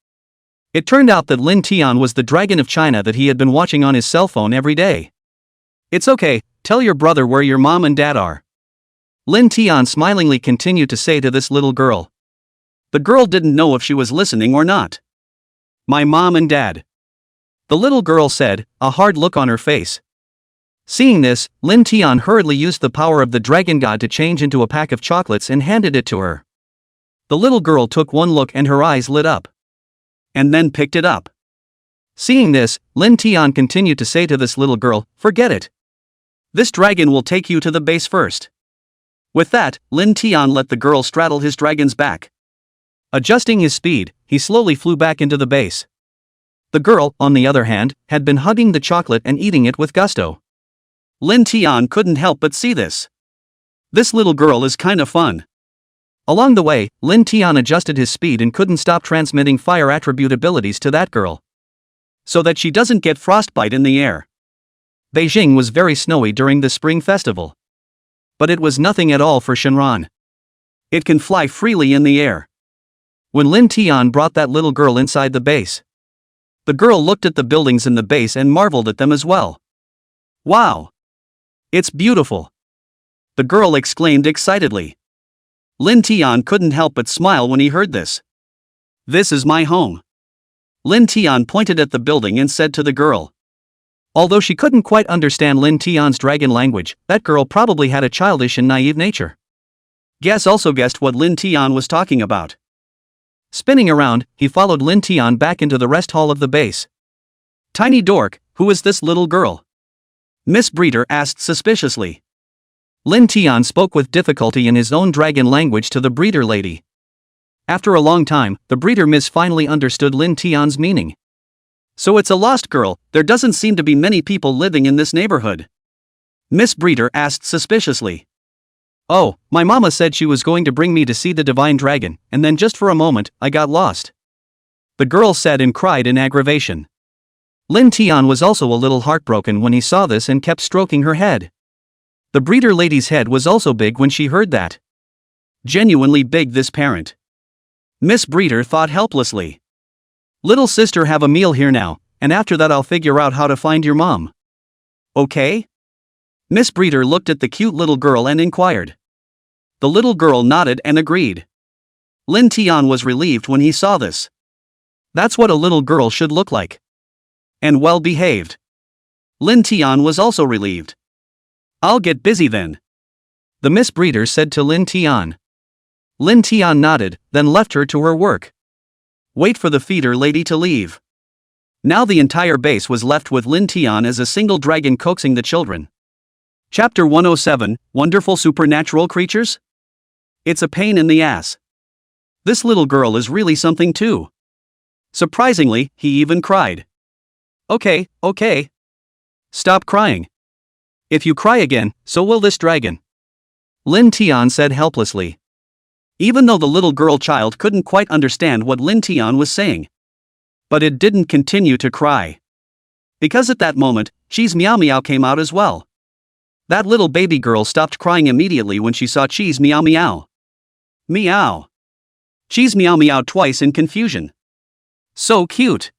It turned out that Lin Tian was the dragon of China that he had been watching on his cell phone every day. It's okay, tell your brother where your mom and dad are. Lin Tian smilingly continued to say to this little girl. The girl didn't know if she was listening or not. My mom and dad. The little girl said, a hard look on her face. Seeing this, Lin Tian hurriedly used the power of the dragon god to change into a pack of chocolates and handed it to her. The little girl took one look and her eyes lit up. And then picked it up. Seeing this, Lin Tian continued to say to this little girl, forget it. This dragon will take you to the base first. With that, Lin Tian let the girl straddle his dragon's back. Adjusting his speed, he slowly flew back into the base. The girl, on the other hand, had been hugging the chocolate and eating it with gusto. Lin Tian couldn't help but see this. This little girl is kinda fun. Along the way, Lin Tian adjusted his speed and couldn't stop transmitting fire attribute abilities to that girl. So that she doesn't get frostbite in the air. Beijing was very snowy during the spring festival. But it was nothing at all for Shenron. It can fly freely in the air. When Lin Tian brought that little girl inside the base, the girl looked at the buildings in the base and marveled at them as well. Wow! It's beautiful! The girl exclaimed excitedly. Lin Tian couldn't help but smile when he heard this. This is my home. Lin Tian pointed at the building and said to the girl. Although she couldn't quite understand Lin Tian's dragon language, that girl probably had a childish and naive nature. Guess also guessed what Lin Tian was talking about. Spinning around, he followed Lin Tian back into the rest hall of the base. Tiny dork, who is this little girl? Miss Breeder asked suspiciously. Lin Tian spoke with difficulty in his own dragon language to the breeder lady. After a long time, the breeder miss finally understood Lin Tian's meaning. So it's a lost girl, there doesn't seem to be many people living in this neighborhood. Miss Breeder asked suspiciously. Oh, my mama said she was going to bring me to see the divine dragon, and then just for a moment, I got lost. The girl said and cried in aggravation. Lin Tian was also a little heartbroken when he saw this and kept stroking her head. The breeder lady's head was also big when she heard that. Genuinely big, this parent. Miss Breeder thought helplessly. Little sister, have a meal here now, and after that I'll figure out how to find your mom. Okay? Miss Breeder looked at the cute little girl and inquired. The little girl nodded and agreed. Lin Tian was relieved when he saw this. That's what a little girl should look like. And well behaved. Lin Tian was also relieved. I'll get busy then. The Miss Breeder said to Lin Tian. Lin Tian nodded, then left her to her work. Wait for the feeder lady to leave. Now the entire base was left with Lin Tian as a single dragon coaxing the children. Chapter 107, Wonderful Supernatural Creatures? It's a pain in the ass. This little girl is really something too. Surprisingly, he even cried. Okay. Stop crying. If you cry again, so will this dragon. Lin Tian said helplessly. Even though the little girl child couldn't quite understand what Lin Tian was saying. But it didn't continue to cry. Because at that moment, Cheese Meow Meow came out as well. That little baby girl stopped crying immediately when she saw Cheese Meow Meow. Meow. Cheese Meow Meow twice in confusion. So cute.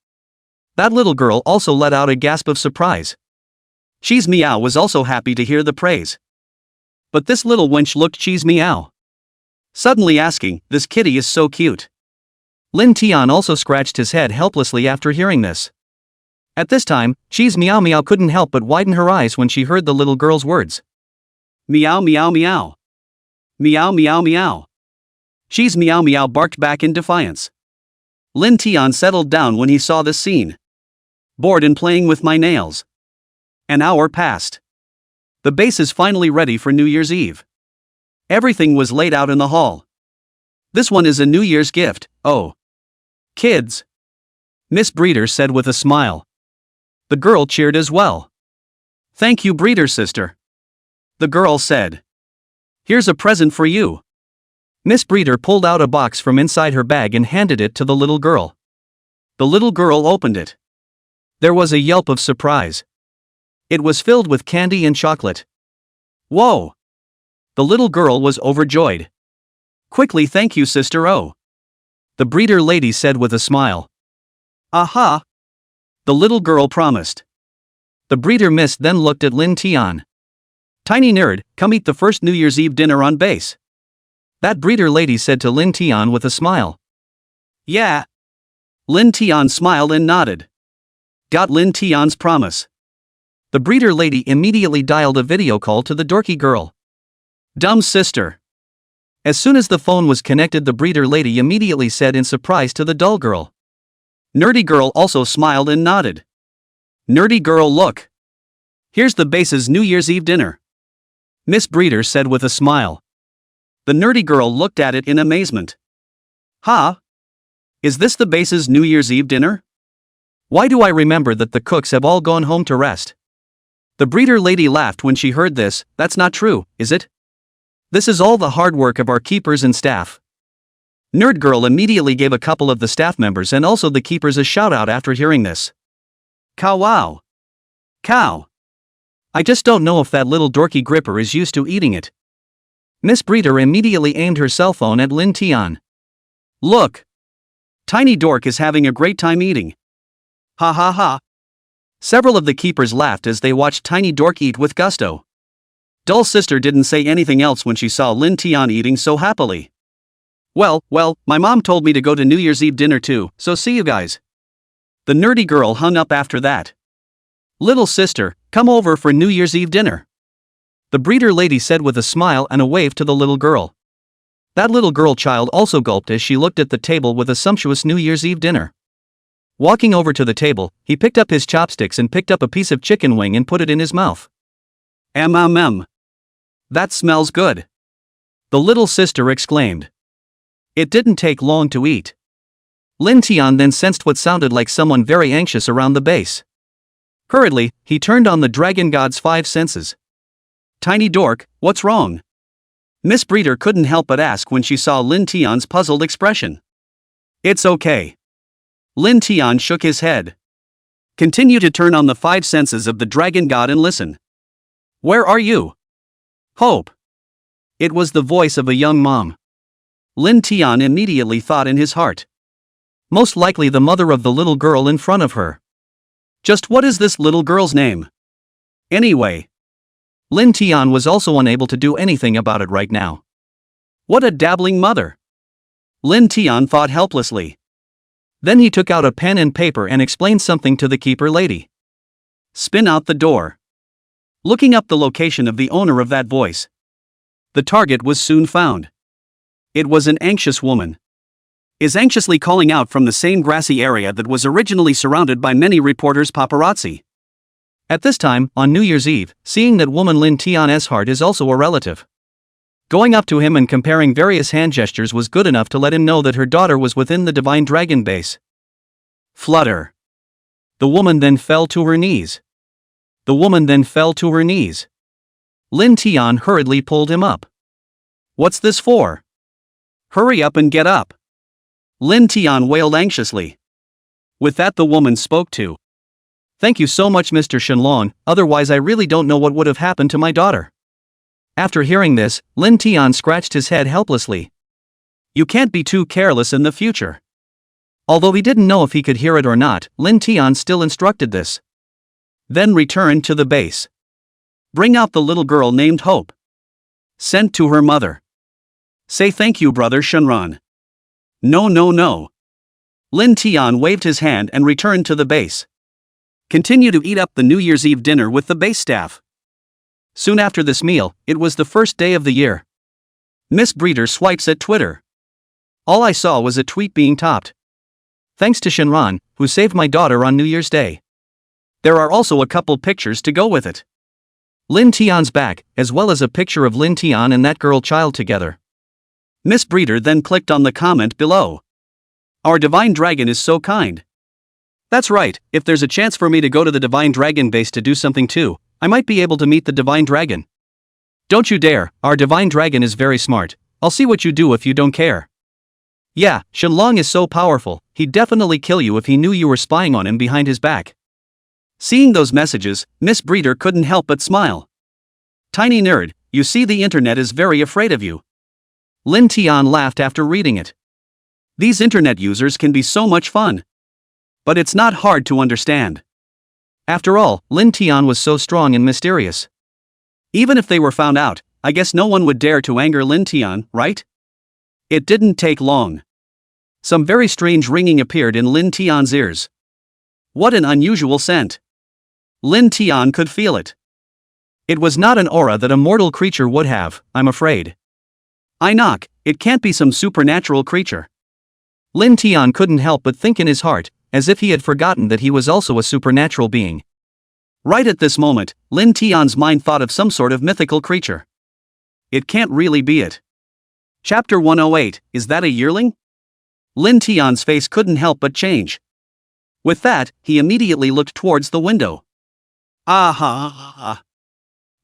That little girl also let out a gasp of surprise. Cheese Meow was also happy to hear the praise. But this little wench looked Cheese Meow. Suddenly asking, this kitty is so cute. Lin Tian also scratched his head helplessly after hearing this. At this time, Cheese Meow Meow couldn't help but widen her eyes when she heard the little girl's words. Meow meow meow. Meow meow meow. Cheese Meow Meow barked back in defiance. Lin Tian settled down when he saw this scene. Bored and playing with my nails. An hour passed. The base is finally ready for New Year's Eve. Everything was laid out in the hall. This one is a New Year's gift, oh. Kids. Miss Breeder said with a smile. The girl cheered as well. Thank you, Breeder sister. The girl said. Here's a present for you. Miss Breeder pulled out a box from inside her bag and handed it to the little girl. The little girl opened it. There was a yelp of surprise. It was filled with candy and chocolate. Whoa! The little girl was overjoyed. Quickly, thank you, Sister O, the breeder lady said with a smile. Aha! The little girl promised. The breeder miss then looked at Lin Tian. Tiny nerd, come eat the first New Year's Eve dinner on base, that breeder lady said to Lin Tian with a smile. Yeah. Lin Tian smiled and nodded. Got Lin Tian's promise. The breeder lady immediately dialed a video call to the dorky girl. Dumb sister. As soon as the phone was connected, the breeder lady immediately said in surprise to the dull girl. Nerdy girl also smiled and nodded. Nerdy girl, look. Here's the base's New Year's Eve dinner, Miss Breeder said with a smile. The nerdy girl looked at it in amazement. Huh? Is this the base's New Year's Eve dinner? Why do I remember that the cooks have all gone home to rest? The breeder lady laughed when she heard this. That's not true, is it? This is all the hard work of our keepers and staff. Nerd girl immediately gave a couple of the staff members and also the keepers a shout out after hearing this. Cow wow. Cow. I just don't know if that little dorky gripper is used to eating it. Miss Breeder immediately aimed her cell phone at Lin Tian. Look. Tiny dork is having a great time eating. Ha ha ha. Several of the keepers laughed as they watched Tiny Dork eat with gusto. Dull sister didn't say anything else when she saw Lin Tian eating so happily. Well, my mom told me to go to New Year's Eve dinner too, so see you guys. The nerdy girl hung up after that. Little sister, come over for New Year's Eve dinner, the breeder lady said with a smile and a wave to the little girl. That little girl child also gulped as she looked at the table with a sumptuous New Year's Eve dinner. Walking over to the table, he picked up his chopsticks and picked up a piece of chicken wing and put it in his mouth. That smells good, the little sister exclaimed. It didn't take long to eat. Lin Tian then sensed what sounded like someone very anxious around the base. Hurriedly, he turned on the dragon god's 5 senses. Tiny dork, what's wrong? Miss Breeder couldn't help but ask when she saw Lin Tian's puzzled expression. It's okay. Lin Tian shook his head. Continue to turn on the 5 senses of the dragon god and listen. Where are you? Hope. It was the voice of a young mom. Lin Tian immediately thought in his heart. Most likely the mother of the little girl in front of her. Just what is this little girl's name? Anyway. Lin Tian was also unable to do anything about it right now. What a dabbling mother. Lin Tian thought helplessly. Then he took out a pen and paper and explained something to the keeper lady. Spin out the door. Looking up the location of the owner of that voice. The target was soon found. It was an anxious woman. Is anxiously calling out from the same grassy area that was originally surrounded by many reporters' paparazzi. At this time, on New Year's Eve, seeing that woman Lin Tian's heart is also a relative. Going up to him and comparing various hand gestures was good enough to let him know that her daughter was within the divine dragon base. Flutter. The woman then fell to her knees. Lin Tian hurriedly pulled him up. What's this for? Hurry up and get up. Lin Tian wailed anxiously. With that the woman spoke to. Thank you so much, Mr. Shenlong, otherwise I really don't know what would have happened to my daughter. After hearing this, Lin Tian scratched his head helplessly. You can't be too careless in the future. Although he didn't know if he could hear it or not, Lin Tian still instructed this. Then returned to the base. Bring out the little girl named Hope. Sent to her mother. Say thank you, brother Shenron. No. Lin Tian waved his hand and returned to the base. Continue to eat up the New Year's Eve dinner with the base staff. Soon after this meal, it was the first day of the year. Miss Breeder swipes at Twitter. All I saw was a tweet being topped. Thanks to Shenron, who saved my daughter on New Year's Day. There are also a couple pictures to go with it. Lin Tian's back, as well as a picture of Lin Tian and that girl child together. Miss Breeder then clicked on the comment below. Our divine dragon is so kind. That's right, if there's a chance for me to go to the divine dragon base to do something too, I might be able to meet the divine dragon. Don't you dare, our divine dragon is very smart, I'll see what you do if you don't care. Yeah, Shenlong is so powerful, he'd definitely kill you if he knew you were spying on him behind his back. Seeing those messages, Miss Breeder couldn't help but smile. Tiny nerd, you see the internet is very afraid of you. Lin Tian laughed after reading it. These internet users can be so much fun. But it's not hard to understand. After all, Lin Tian was so strong and mysterious. Even if they were found out, I guess no one would dare to anger Lin Tian, right? It didn't take long. Some very strange ringing appeared in Lin Tian's ears. What an unusual scent. Lin Tian could feel it. It was not an aura that a mortal creature would have, I'm afraid. I knock, it can't be some supernatural creature. Lin Tian couldn't help but think in his heart, as if he had forgotten that he was also a supernatural being. Right at this moment, Lin Tian's mind thought of some sort of mythical creature. It can't really be it. Chapter 108, is that a yearling? Lin Tian's face couldn't help but change. With that, he immediately looked towards the window. Ah!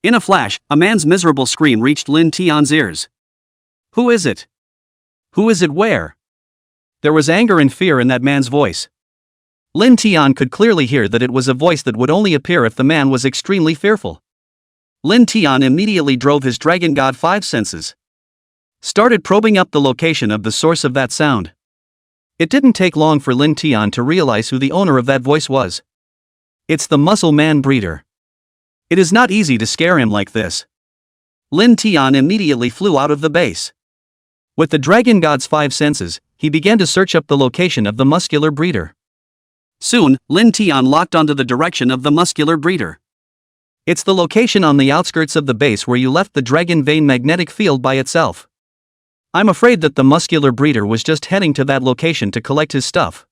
In a flash, a man's miserable scream reached Lin Tian's ears. Who is it? Who is it where? There was anger and fear in that man's voice. Lin Tian could clearly hear that it was a voice that would only appear if the man was extremely fearful. Lin Tian immediately drove his dragon god 5 senses. Started probing up the location of the source of that sound. It didn't take long for Lin Tian to realize who the owner of that voice was. It's the muscle man breeder. It is not easy to scare him like this. Lin Tian immediately flew out of the base. With the dragon god's 5 senses, he began to search up the location of the muscular breeder. Soon, Lin Tian locked onto the direction of the muscular breeder. It's the location on the outskirts of the base where you left the dragon vein magnetic field by itself. I'm afraid that the muscular breeder was just heading to that location to collect his stuff.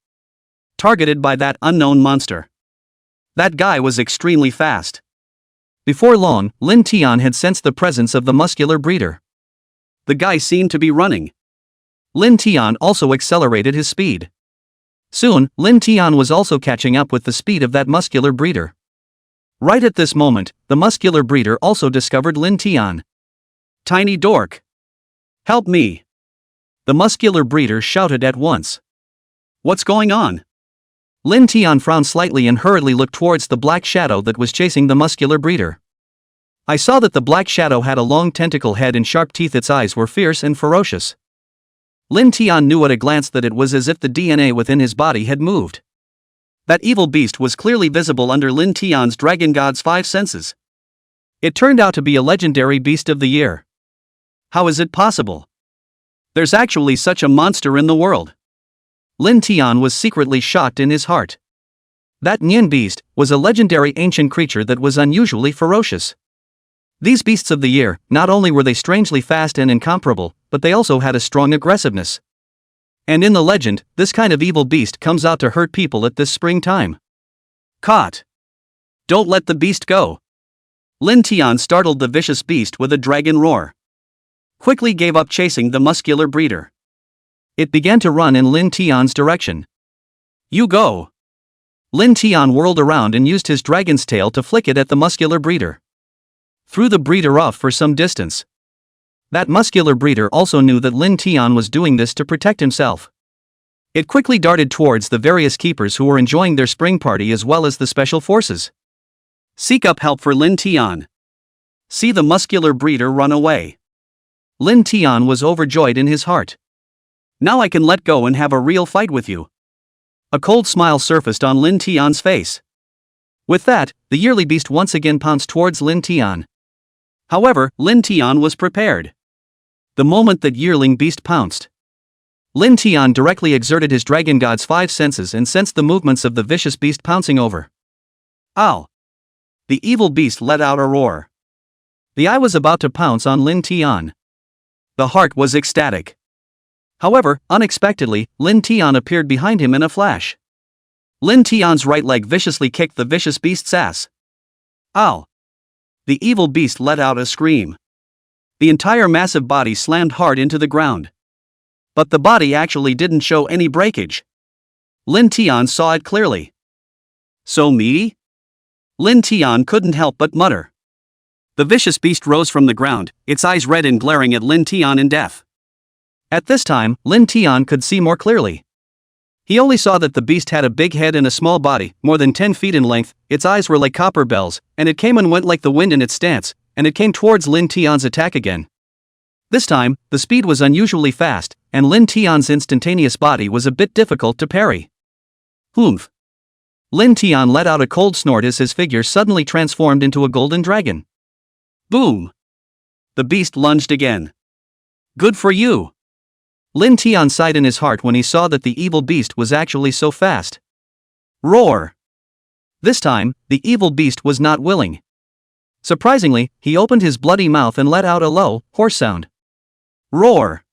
Targeted by that unknown monster. That guy was extremely fast. Before long, Lin Tian had sensed the presence of the muscular breeder. The guy seemed to be running. Lin Tian also accelerated his speed. Soon, Lin Tian was also catching up with the speed of that muscular breeder. Right at this moment, the muscular breeder also discovered Lin Tian. Tiny dork! Help me! The muscular breeder shouted at once. What's going on? Lin Tian frowned slightly and hurriedly looked towards the black shadow that was chasing the muscular breeder. I saw that the black shadow had a long tentacle head and sharp teeth. Its eyes were fierce and ferocious. Lin Tian knew at a glance that it was as if the DNA within his body had moved. That evil beast was clearly visible under Lin Tian's dragon god's 5 senses. It turned out to be a legendary beast of the year. How is it possible? There's actually such a monster in the world. Lin Tian was secretly shocked in his heart. That Nian beast was a legendary ancient creature that was unusually ferocious. These beasts of the year, not only were they strangely fast and incomparable, but they also had a strong aggressiveness. And in the legend, this kind of evil beast comes out to hurt people at this springtime. Caught! Don't let the beast go! Lin Tian startled the vicious beast with a dragon roar. Quickly gave up chasing the muscular breeder. It began to run in Lin Tian's direction. You go! Lin Tian whirled around and used his dragon's tail to flick it at the muscular breeder. Threw the breeder off for some distance. That muscular breeder also knew that Lin Tian was doing this to protect himself. It quickly darted towards the various keepers who were enjoying their spring party as well as the special forces. Seek up help for Lin Tian. See the muscular breeder run away. Lin Tian was overjoyed in his heart. Now I can let go and have a real fight with you. A cold smile surfaced on Lin Tian's face. With that, the yearly beast once again pounced towards Lin Tian. However, Lin Tian was prepared. The moment that yearling beast pounced, Lin Tian directly exerted his dragon god's 5 senses and sensed the movements of the vicious beast pouncing over. Ow! The evil beast let out a roar. The eye was about to pounce on Lin Tian. The heart was ecstatic. However, unexpectedly, Lin Tian appeared behind him in a flash. Lin Tian's right leg viciously kicked the vicious beast's ass. Ow! The evil beast let out a scream. The entire massive body slammed hard into the ground. But the body actually didn't show any breakage. Lin Tian saw it clearly. So meaty? Lin Tian couldn't help but mutter. The vicious beast rose from the ground, its eyes red and glaring at Lin Tian in death. At this time, Lin Tian could see more clearly. He only saw that the beast had a big head and a small body, more than 10 feet in length, its eyes were like copper bells, and it came and went like the wind in its stance, and it came towards Lin Tian's attack again. This time, the speed was unusually fast, and Lin Tian's instantaneous body was a bit difficult to parry. Oomph! Lin Tian let out a cold snort as his figure suddenly transformed into a golden dragon. Boom! The beast lunged again. Good for you! Lin Tian sighed in his heart when he saw that the evil beast was actually so fast. Roar! This time, the evil beast was not willing. Surprisingly, he opened his bloody mouth and let out a low, hoarse sound. Roar!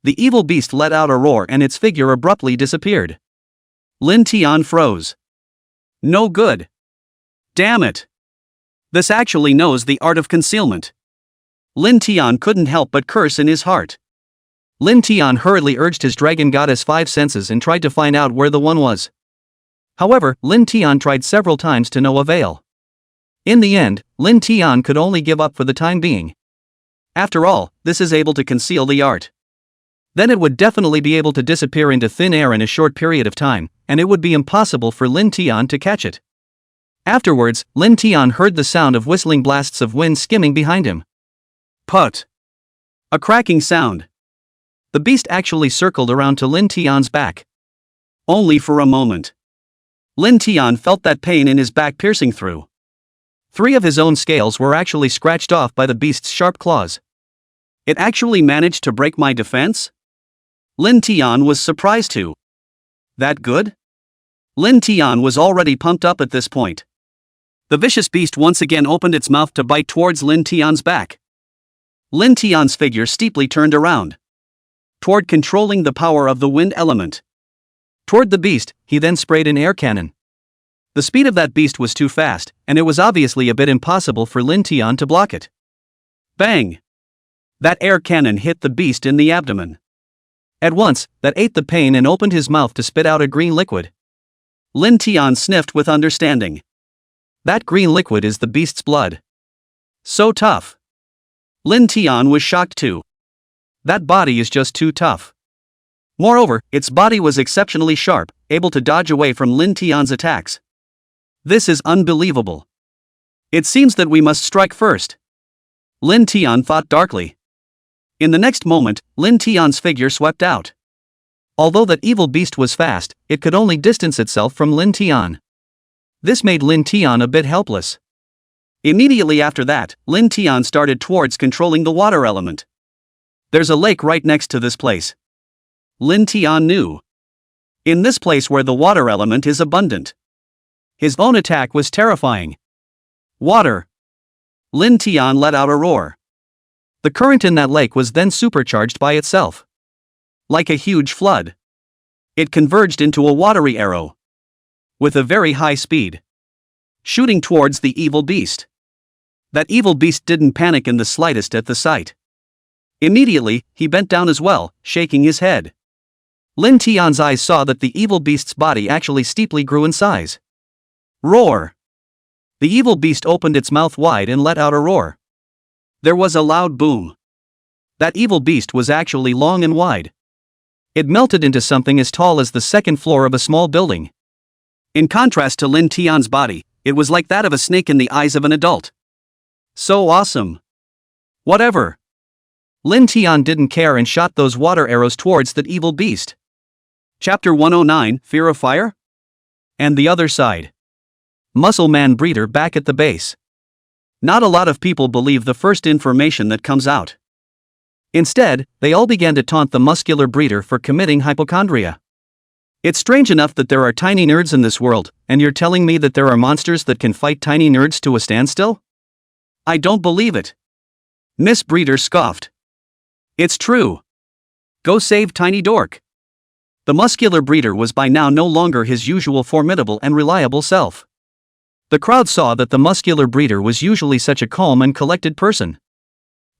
The evil beast let out a roar and its figure abruptly disappeared. Lin Tian froze. No good. Damn it! This actually knows the art of concealment. Lin Tian couldn't help but curse in his heart. Lin Tian hurriedly urged his dragon goddess 5 senses and tried to find out where the one was. However, Lin Tian tried several times to no avail. In the end, Lin Tian could only give up for the time being. After all, this is able to conceal the art. Then it would definitely be able to disappear into thin air in a short period of time, and it would be impossible for Lin Tian to catch it. Afterwards, Lin Tian heard the sound of whistling blasts of wind skimming behind him. Put! A cracking sound. The beast actually circled around to Lin Tian's back. Only for a moment. Lin Tian felt that pain in his back piercing through. 3 of his own scales were actually scratched off by the beast's sharp claws. It actually managed to break my defense? Lin Tian was surprised too. That good? Lin Tian was already pumped up at this point. The vicious beast once again opened its mouth to bite towards Lin Tian's back. Lin Tian's figure steeply turned around. Toward controlling the power of the wind element. Toward the beast, he then sprayed an air cannon. The speed of that beast was too fast, and it was obviously a bit impossible for Lin Tian to block it. Bang! That air cannon hit the beast in the abdomen. At once, that ate the pain and opened his mouth to spit out a green liquid. Lin Tian sniffed with understanding. That green liquid is the beast's blood. So tough. Lin Tian was shocked too. That body is just too tough. Moreover, its body was exceptionally sharp, able to dodge away from Lin Tian's attacks. This is unbelievable. It seems that we must strike first. Lin Tian thought darkly. In the next moment, Lin Tian's figure swept out. Although that evil beast was fast, it could only distance itself from Lin Tian. This made Lin Tian a bit helpless. Immediately after that, Lin Tian started towards controlling the water element. There's a lake right next to this place. Lin Tian knew. In this place where the water element is abundant. His own attack was terrifying. Water! Lin Tian let out a roar. The current in that lake was then supercharged by itself. Like a huge flood. It converged into a watery arrow. With a very high speed. Shooting towards the evil beast. That evil beast didn't panic in the slightest at the sight. Immediately, he bent down as well, shaking his head. Lin Tian's eyes saw that the evil beast's body actually steeply grew in size. Roar! The evil beast opened its mouth wide and let out a roar. There was a loud boom. That evil beast was actually long and wide. It melted into something as tall as the second floor of a small building. In contrast to Lin Tian's body, it was like that of a snake in the eyes of an adult. So awesome! Whatever! Lin Tian didn't care and shot those water arrows towards that evil beast. Chapter 109, Fear of Fire? And the other side. Muscle Man Breeder back at the base. Not a lot of people believe the first information that comes out. Instead, they all began to taunt the muscular breeder for committing hypochondria. It's strange enough that there are tiny nerds in this world, and you're telling me that there are monsters that can fight tiny nerds to a standstill? I don't believe it. Miss Breeder scoffed. It's true. Go save Tiny Dork. The muscular breeder was by now no longer his usual formidable and reliable self. The crowd saw that the muscular breeder was usually such a calm and collected person.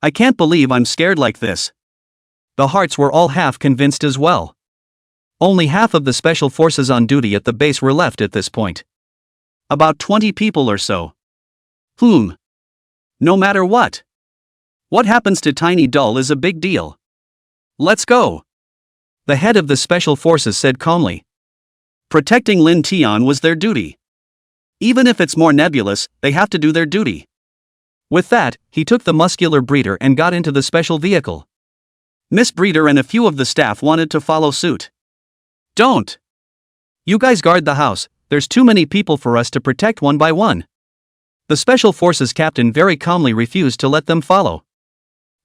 I can't believe I'm scared like this. The hearts were all half convinced as well. Only half of the special forces on duty at the base were left at this point. About 20 people or so. No matter what. What happens to Tiny Dull is a big deal. Let's go. The head of the special forces said calmly, Protecting Lin Tian was their duty. Even if it's more nebulous, they have to do their duty. With that, he took the muscular breeder and got into the special vehicle. Miss Breeder and a few of the staff wanted to follow suit. Don't! You guys guard the house, there's too many people for us to protect one by one. The Special Forces captain very calmly refused to let them follow.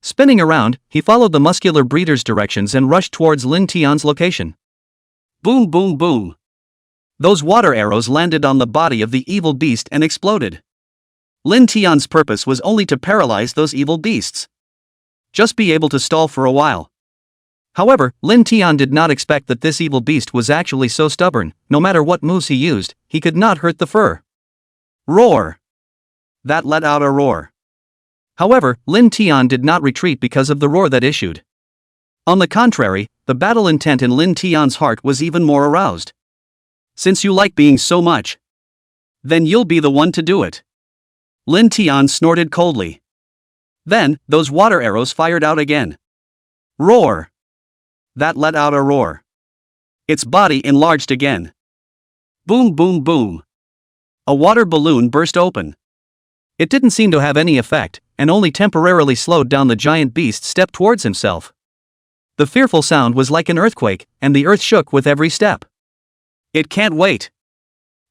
Spinning around, he followed the muscular breeder's directions and rushed towards Lin Tian's location. Boom boom boom. Those water arrows landed on the body of the evil beast and exploded. Lin Tian's purpose was only to paralyze those evil beasts. Just be able to stall for a while. However, Lin Tian did not expect that this evil beast was actually so stubborn. No matter what moves he used, he could not hurt the fur. Roar! That let out a roar. However, Lin Tian did not retreat because of the roar that issued. On the contrary, the battle intent in Lin Tian's heart was even more aroused. Since you like being so much, then you'll be the one to do it. Lin Tian snorted coldly. Then, those water arrows fired out again. Roar! That let out a roar. Its body enlarged again. Boom boom boom. A water balloon burst open. It didn't seem to have any effect, and only temporarily slowed down the giant beast's step towards himself. The fearful sound was like an earthquake, and the earth shook with every step. It can't wait.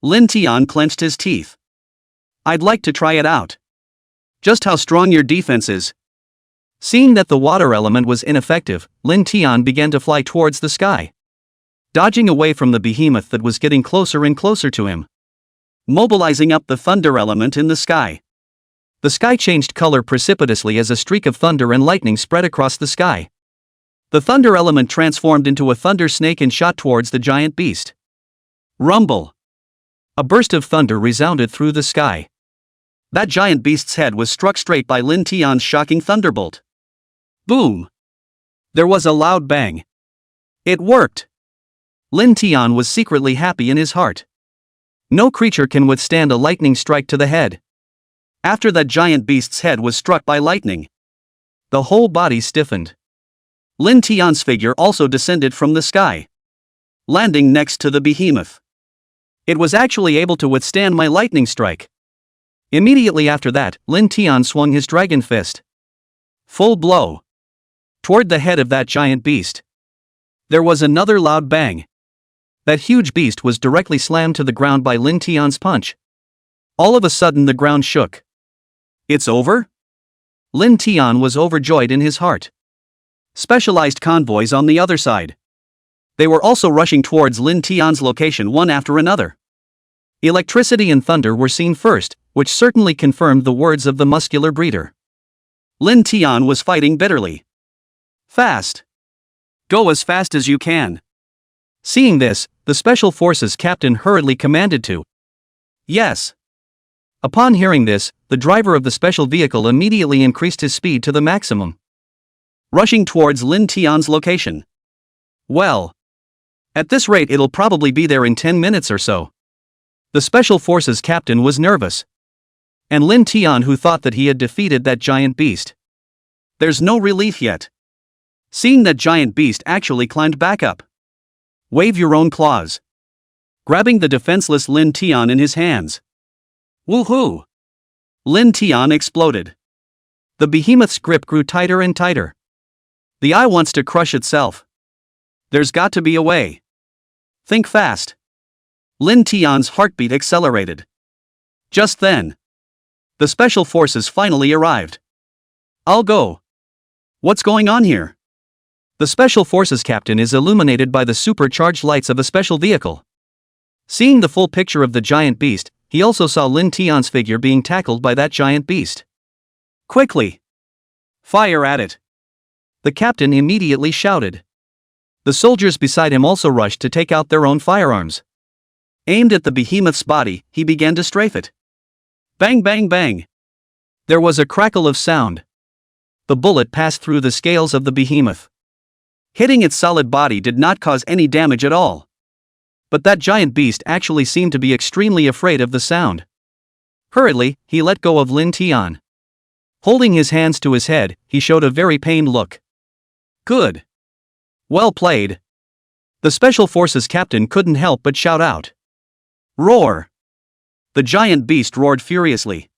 Lin Tian clenched his teeth. I'd like to try it out. Just how strong your defense is. Seeing that the water element was ineffective, Lin Tian began to fly towards the sky, dodging away from the behemoth that was getting closer and closer to him. Mobilizing up the thunder element in the sky. The sky changed color precipitously as a streak of thunder and lightning spread across the sky. The thunder element transformed into a thunder snake and shot towards the giant beast. Rumble! A burst of thunder resounded through the sky. That giant beast's head was struck straight by Lin Tian's shocking thunderbolt. Boom! There was a loud bang. It worked! Lin Tian was secretly happy in his heart. No creature can withstand a lightning strike to the head. After that giant beast's head was struck by lightning, the whole body stiffened. Lin Tian's figure also descended from the sky, landing next to the behemoth. It was actually able to withstand my lightning strike. Immediately after that, Lin Tian swung his dragon fist. Full blow. Toward the head of that giant beast. There was another loud bang. That huge beast was directly slammed to the ground by Lin Tian's punch. All of a sudden the ground shook. It's over? Lin Tian was overjoyed in his heart. Specialized convoys on the other side. They were also rushing towards Lin Tian's location one after another. Electricity and thunder were seen first, which certainly confirmed the words of the muscular breeder. Lin Tian was fighting bitterly. Fast! Go as fast as you can. Seeing this, the Special Forces captain hurriedly commanded to. Yes. Upon hearing this, the driver of the special vehicle immediately increased his speed to the maximum, rushing towards Lin Tian's location. Well, at this rate it'll probably be there in 10 minutes or so. The Special Forces captain was nervous. And Lin Tian, who thought that he had defeated that giant beast. There's no relief yet. Seeing that giant beast actually climbed back up. Wave your own claws. Grabbing the defenseless Lin Tian in his hands. Woohoo! Lin Tian exploded. The behemoth's grip grew tighter and tighter. The eye wants to crush itself. There's got to be a way. Think fast. Lin Tian's heartbeat accelerated. Just then, the Special Forces finally arrived. I'll go. What's going on here? The Special Forces captain is illuminated by the supercharged lights of a special vehicle. Seeing the full picture of the giant beast, he also saw Lin Tian's figure being tackled by that giant beast. Quickly! Fire at it! The captain immediately shouted. The soldiers beside him also rushed to take out their own firearms. Aimed at the behemoth's body, he began to strafe it. Bang bang bang! There was a crackle of sound. The bullet passed through the scales of the behemoth. Hitting its solid body did not cause any damage at all. But that giant beast actually seemed to be extremely afraid of the sound. Hurriedly, he let go of Lin Tian. Holding his hands to his head, he showed a very pained look. Good. Well played. The Special Forces captain couldn't help but shout out. Roar! The giant beast roared furiously.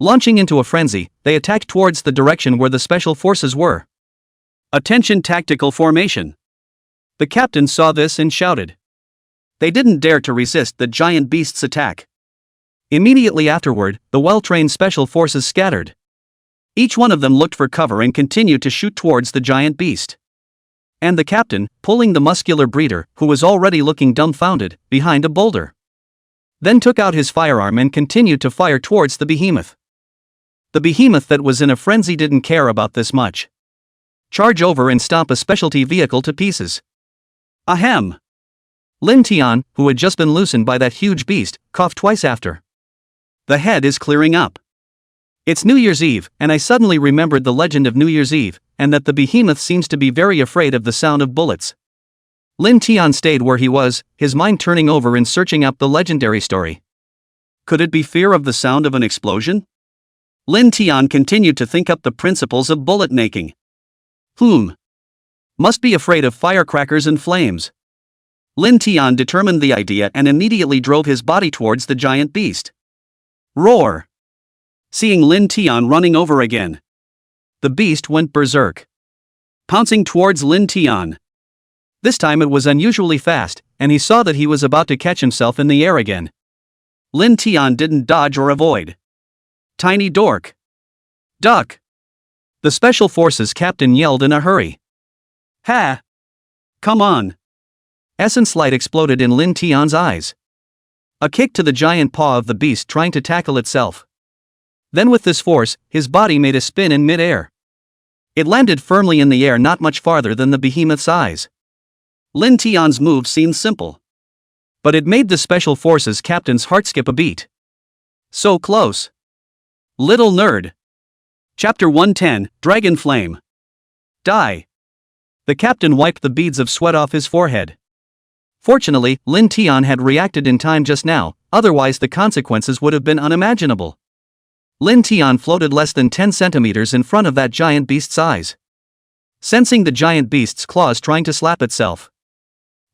Launching into a frenzy, they attacked towards the direction where the Special Forces were. Attention, tactical formation! The captain saw this and shouted. They didn't dare to resist the giant beast's attack. Immediately afterward, the well-trained Special Forces scattered. Each one of them looked for cover and continued to shoot towards the giant beast. And the captain, pulling the muscular breeder, who was already looking dumbfounded, behind a boulder. Then took out his firearm and continued to fire towards the behemoth. The behemoth that was in a frenzy didn't care about this much. Charge over and stomp a specialty vehicle to pieces. Ahem! Lin Tian, who had just been loosened by that huge beast, coughed twice after. The head is clearing up. It's New Year's Eve, and I suddenly remembered the legend of New Year's Eve, and that the behemoth seems to be very afraid of the sound of bullets. Lin Tian stayed where he was, his mind turning over and searching up the legendary story. Could it be fear of the sound of an explosion? Lin Tian continued to think up the principles of bullet making. Must be afraid of firecrackers and flames. Lin Tian determined the idea and immediately drove his body towards the giant beast. Roar! Seeing Lin Tian running over again, the beast went berserk, pouncing towards Lin Tian. This time it was unusually fast, and he saw that he was about to catch himself in the air again. Lin Tian didn't dodge or avoid. Tiny dork! Duck! The Special Forces captain yelled in a hurry. Ha! Come on! Essence light exploded in Lin Tian's eyes. A kick to the giant paw of the beast trying to tackle itself. Then with this force, his body made a spin in mid-air. It landed firmly in the air not much farther than the behemoth's eyes. Lin Tian's move seemed simple, but it made the Special Forces captain's heart skip a beat. So close. Little nerd. Chapter 110, Dragon Flame. Die. The captain wiped the beads of sweat off his forehead. Fortunately, Lin Tian had reacted in time just now, otherwise the consequences would have been unimaginable. Lin Tian floated less than 10 centimeters in front of that giant beast's eyes. Sensing the giant beast's claws trying to slap itself,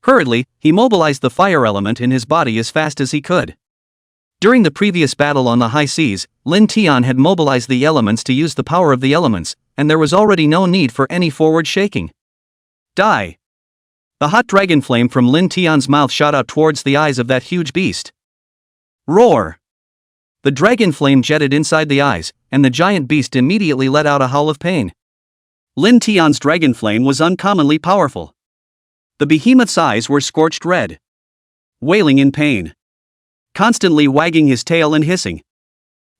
hurriedly, he mobilized the fire element in his body as fast as he could. During the previous battle on the high seas, Lin Tian had mobilized the elements to use the power of the elements, and there was already no need for any forward shaking. Die! The hot dragon flame from Lin Tian's mouth shot out towards the eyes of that huge beast. Roar! The dragon flame jetted inside the eyes, and the giant beast immediately let out a howl of pain. Lin Tian's dragon flame was uncommonly powerful. The behemoth's eyes were scorched red, wailing in pain, constantly wagging his tail and hissing.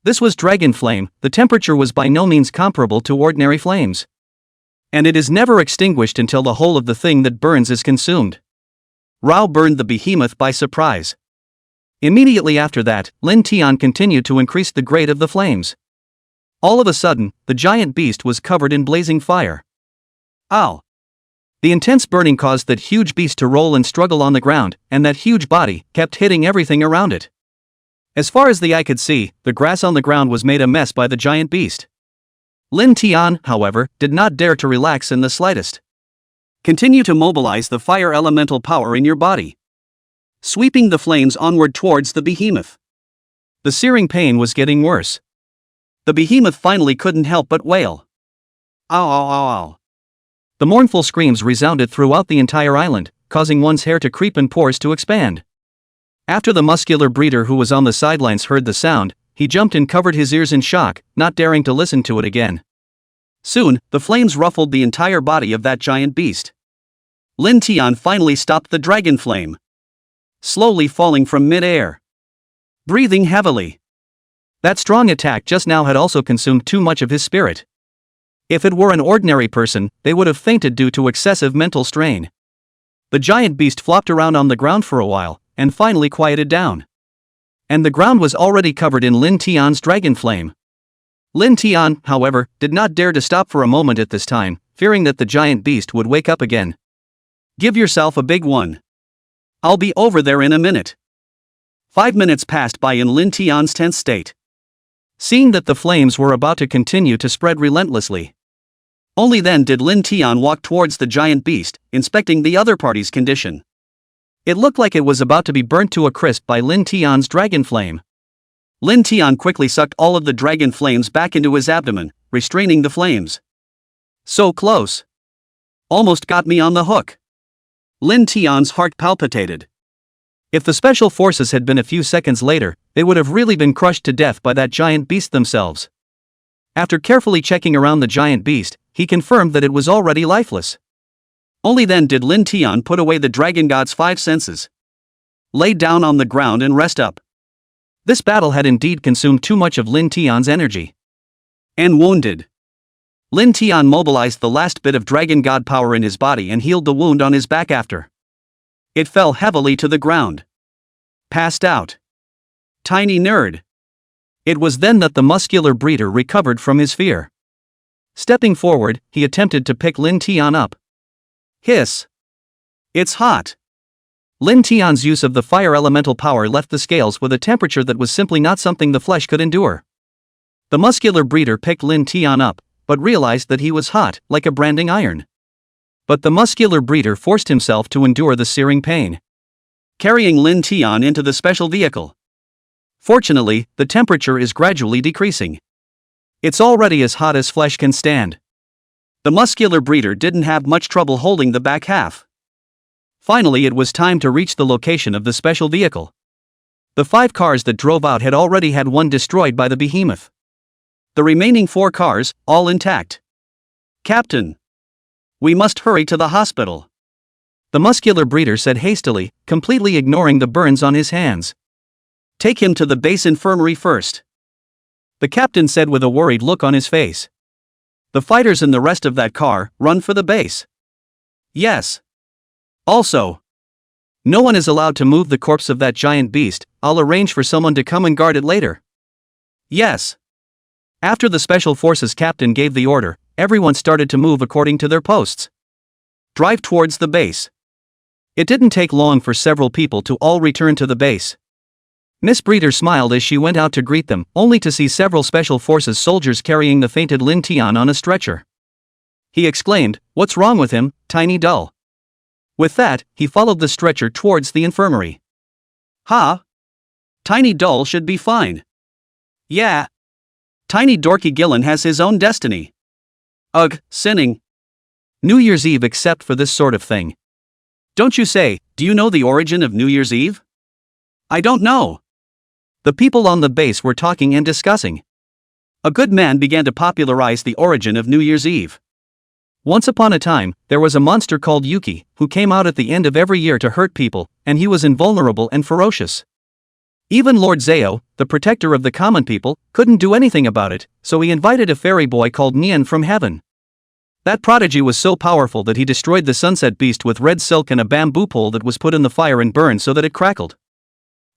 This was dragon flame. The temperature was by no means comparable to ordinary flames. And it is never extinguished until the whole of the thing that burns is consumed. Rao burned the behemoth by surprise. Immediately after that, Lin Tian continued to increase the grade of the flames. All of a sudden, the giant beast was covered in blazing fire. Ow! The intense burning caused that huge beast to roll and struggle on the ground, and that huge body kept hitting everything around it. As far as the eye could see, the grass on the ground was made a mess by the giant beast. Lin Tian, however, did not dare to relax in the slightest. Continue to mobilize the fire elemental power in your body, sweeping the flames onward towards the behemoth. The searing pain was getting worse. The behemoth finally couldn't help but wail. Ow, ow, ow, ow. The mournful screams resounded throughout the entire island, causing one's hair to creep and pores to expand. After the muscular breeder who was on the sidelines heard the sound, he jumped and covered his ears in shock, not daring to listen to it again. Soon, the flames ruffled the entire body of that giant beast. Lin Tian finally stopped the dragon flame, slowly falling from mid-air, breathing heavily. That strong attack just now had also consumed too much of his spirit. If it were an ordinary person, they would have fainted due to excessive mental strain. The giant beast flopped around on the ground for a while, and finally quieted down. And the ground was already covered in Lin Tian's dragon flame. Lin Tian, however, did not dare to stop for a moment at this time, fearing that the giant beast would wake up again. Give yourself a big one. I'll be over there in a minute. 5 minutes passed by in Lin Tian's tense state. Seeing that the flames were about to continue to spread relentlessly, Only then did Lin Tian walk towards the giant beast, inspecting the other party's condition. It looked like it was about to be burnt to a crisp by Lin Tian's dragon flame. Lin Tian quickly sucked all of the dragon flames back into his abdomen, restraining the flames. So close. Almost got me on the hook. Lin Tian's heart palpitated. If the special forces had been a few seconds later, they would have really been crushed to death by that giant beast themselves. After carefully checking around the giant beast, he confirmed that it was already lifeless. Only then did Lin Tian put away the dragon god's 5 senses. Lay down on the ground and rest up. This battle had indeed consumed too much of Lin Tian's energy. And wounded. Lin Tian mobilized the last bit of dragon god power in his body and healed the wound on his back after. It fell heavily to the ground. Passed out. Tiny nerd. It was then that the muscular breeder recovered from his fear. Stepping forward, he attempted to pick Lin Tian up. Hiss. It's hot. Lin Tian's use of the fire elemental power left the scales with a temperature that was simply not something the flesh could endure. The muscular breeder picked Lin Tian up, but realized that he was hot, like a branding iron. But the muscular breeder forced himself to endure the searing pain, carrying Lin Tian into the special vehicle. Fortunately, the temperature is gradually decreasing. It's already as hot as flesh can stand. The muscular breeder didn't have much trouble holding the back half. Finally, it was time to reach the location of the special vehicle. The 5 cars that drove out had already had one destroyed by the behemoth. The remaining 4 cars, all intact. Captain! We must hurry to the hospital. The muscular breeder said hastily, completely ignoring the burns on his hands. Take him to the base infirmary first. The captain said with a worried look on his face. The fighters in the rest of that car, run for the base. Yes. Also, no one is allowed to move the corpse of that giant beast. I'll arrange for someone to come and guard it later. Yes. After the Special Forces captain gave the order, everyone started to move according to their posts. Drive towards the base. It didn't take long for several people to all return to the base. Miss Breeder smiled as she went out to greet them, only to see several Special Forces soldiers carrying the fainted Lin Tian on a stretcher. He exclaimed, "What's wrong with him, Tiny Dull?" With that, he followed the stretcher towards the infirmary. Ha! Tiny Dull should be fine. Yeah. Tiny Dorky Gillen has his own destiny. Ugh, sinning. New Year's Eve except for this sort of thing. Don't you say, do you know the origin of New Year's Eve? I don't know. The people on the base were talking and discussing. A good man began to popularize the origin of New Year's Eve. Once upon a time, there was a monster called Yuki, who came out at the end of every year to hurt people, and he was invulnerable and ferocious. Even Lord Zao, the protector of the common people, couldn't do anything about it, so he invited a fairy boy called Nian from heaven. That prodigy was so powerful that he destroyed the sunset beast with red silk and a bamboo pole that was put in the fire and burned so that it crackled.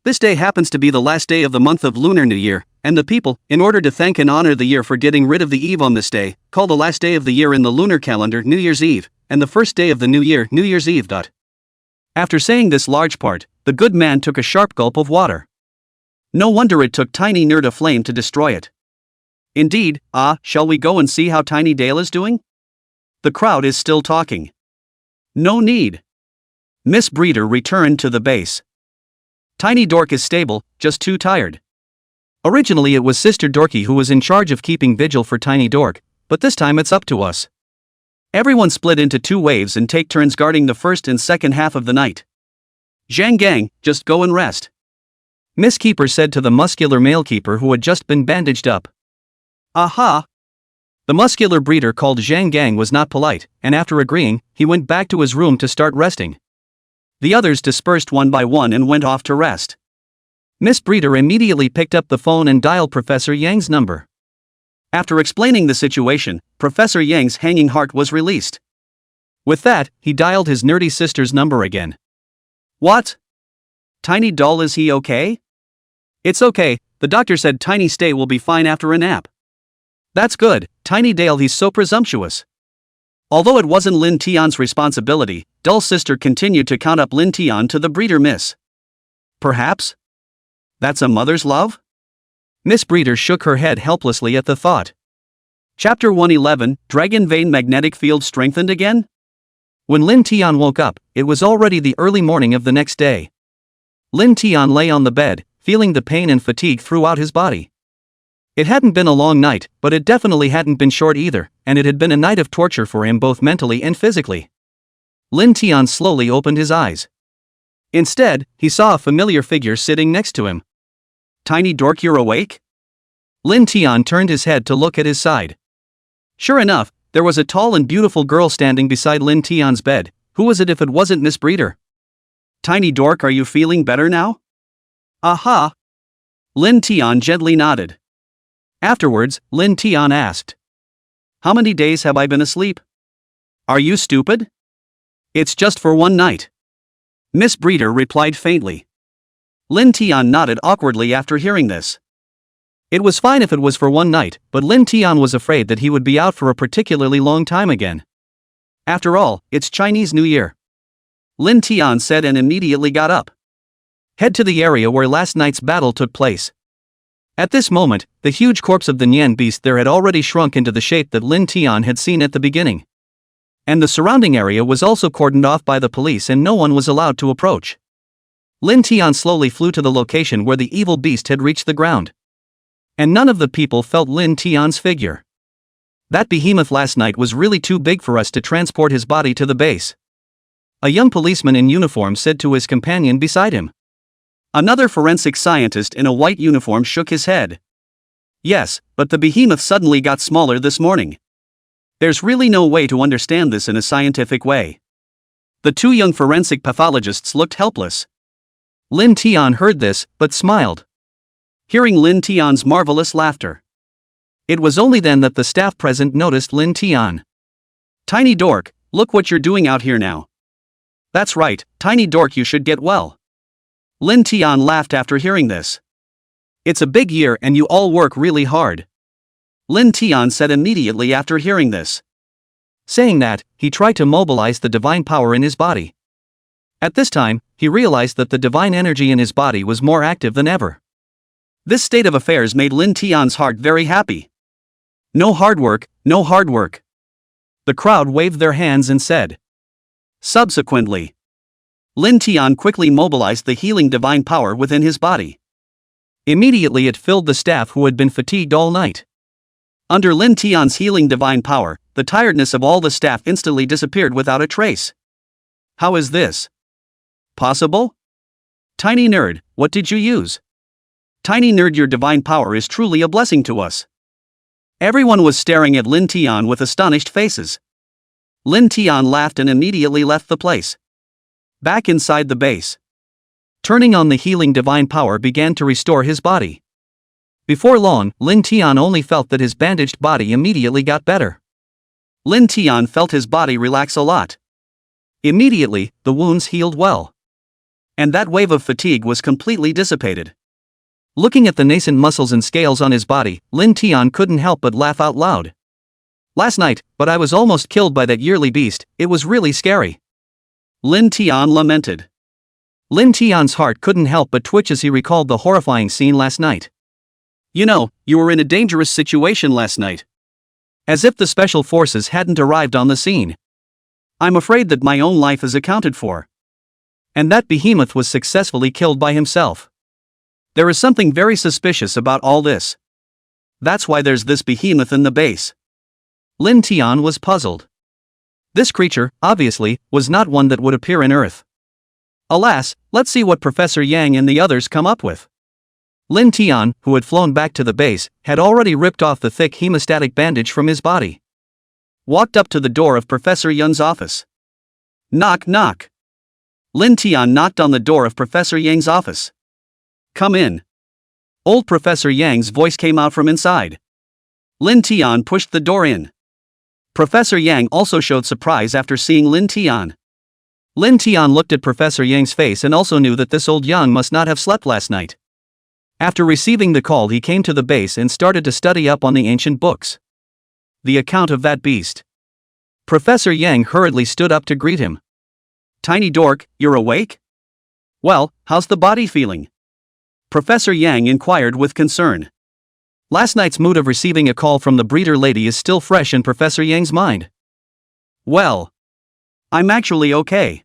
This day happens to be the last day of the month of Lunar New Year, and the people, in order to thank and honor the year for getting rid of the eve on this day, call the last day of the year in the lunar calendar New Year's Eve, and the first day of the new year New Year's Eve. After saying this large part, the good man took a sharp gulp of water. No wonder it took Tiny Nerd a flame to destroy it. Indeed, shall we go and see how Tiny Dale is doing? The crowd is still talking. No need. Miss Breeder returned to the base. Tiny Dork is stable, just too tired. Originally it was Sister Dorky who was in charge of keeping vigil for Tiny Dork, but this time it's up to us. Everyone split into 2 waves and take turns guarding the first and second half of the night. Zhang Gang, just go and rest. Miss Keeper said to the muscular male keeper who had just been bandaged up. Aha! The muscular breeder called Zhang Gang was not polite, and after agreeing, he went back to his room to start resting. The others dispersed one by one and went off to rest. Miss Breeder immediately picked up the phone and dialed Professor Yang's number. After explaining the situation, Professor Yang's hanging heart was released. With that, he dialed his nerdy sister's number again. What? Tiny Doll, is he okay? It's okay, the doctor said Tiny Stay will be fine after a nap. That's good, Tiny Dale, he's so presumptuous. Although it wasn't Lin Tian's responsibility, Dull's sister continued to count up Lin Tian to the breeder miss. Perhaps? That's a mother's love? Miss Breeder shook her head helplessly at the thought. Chapter 111, Dragon Vein Magnetic Field Strengthened Again? When Lin Tian woke up, it was already the early morning of the next day. Lin Tian lay on the bed, feeling the pain and fatigue throughout his body. It hadn't been a long night, but it definitely hadn't been short either, and it had been a night of torture for him both mentally and physically. Lin Tian slowly opened his eyes. Instead, he saw a familiar figure sitting next to him. Tiny dork, you're awake? Lin Tian turned his head to look at his side. Sure enough, there was a tall and beautiful girl standing beside Lin Tian's bed. Who was it if it wasn't Miss Breeder? Tiny dork, are you feeling better now? Aha! Lin Tian gently nodded. Afterwards, Lin Tian asked, How many days have I been asleep? Are you stupid? It's just for one night. Miss Breeder replied faintly. Lin Tian nodded awkwardly after hearing this. It was fine if it was for one night, but Lin Tian was afraid that he would be out for a particularly long time again. After all, it's Chinese New Year. Lin Tian said and immediately got up. Head to the area where last night's battle took place. At this moment, the huge corpse of the Nian beast there had already shrunk into the shape that Lin Tian had seen at the beginning. And the surrounding area was also cordoned off by the police and no one was allowed to approach. Lin Tian slowly flew to the location where the evil beast had reached the ground. And none of the people felt Lin Tian's figure. That behemoth last night was really too big for us to transport his body to the base. A young policeman in uniform said to his companion beside him. Another forensic scientist in a white uniform shook his head. Yes, but the behemoth suddenly got smaller this morning. There's really no way to understand this in a scientific way. The two young forensic pathologists looked helpless. Lin Tian heard this, but smiled. Hearing Lin Tian's marvelous laughter. It was only then that the staff present noticed Lin Tian. Tiny dork, look what you're doing out here now. That's right, tiny dork, you should get well. Lin Tian laughed after hearing this. It's a big year and you all work really hard. Lin Tian said immediately after hearing this. Saying that, he tried to mobilize the divine power in his body. At this time, he realized that the divine energy in his body was more active than ever. This state of affairs made Lin Tian's heart very happy. No hard work, no hard work. The crowd waved their hands and said. Subsequently, Lin Tian quickly mobilized the healing divine power within his body. Immediately it filled the staff who had been fatigued all night. Under Lin Tian's healing divine power, the tiredness of all the staff instantly disappeared without a trace. How is this possible? Tiny nerd, what did you use? Tiny nerd, your divine power is truly a blessing to us. Everyone was staring at Lin Tian with astonished faces. Lin Tian laughed and immediately left the place. Back inside the base. Turning on the healing divine power began to restore his body. Before long, Lin Tian only felt that his bandaged body immediately got better. Lin Tian felt his body relax a lot. Immediately, the wounds healed well. And that wave of fatigue was completely dissipated. Looking at the nascent muscles and scales on his body, Lin Tian couldn't help but laugh out loud. Last night, but I was almost killed by that yearly beast, it was really scary. Lin Tian lamented. Lin Tian's heart couldn't help but twitch as he recalled the horrifying scene last night. You know, you were in a dangerous situation last night. As if the special forces hadn't arrived on the scene. I'm afraid that my own life is accounted for. And that behemoth was successfully killed by himself. There is something very suspicious about all this. That's why there's this behemoth in the base. Lin Tian was puzzled. This creature, obviously, was not one that would appear in Earth. Alas, let's see what Professor Yang and the others come up with. Lin Tian, who had flown back to the base, had already ripped off the thick hemostatic bandage from his body. Walked up to the door of Professor Yang's office. Knock, knock. Lin Tian knocked on the door of Professor Yang's office. Come in. Old Professor Yang's voice came out from inside. Lin Tian pushed the door in. Professor Yang also showed surprise after seeing Lin Tian. Lin Tian looked at Professor Yang's face and also knew that this old Yang must not have slept last night. After receiving the call, he came to the base and started to study up on the ancient books. The account of that beast. Professor Yang hurriedly stood up to greet him. Tiny dork, you're awake? Well, how's the body feeling? Professor Yang inquired with concern. Last night's mood of receiving a call from the breeder lady is still fresh in Professor Yang's mind. Well, I'm actually okay.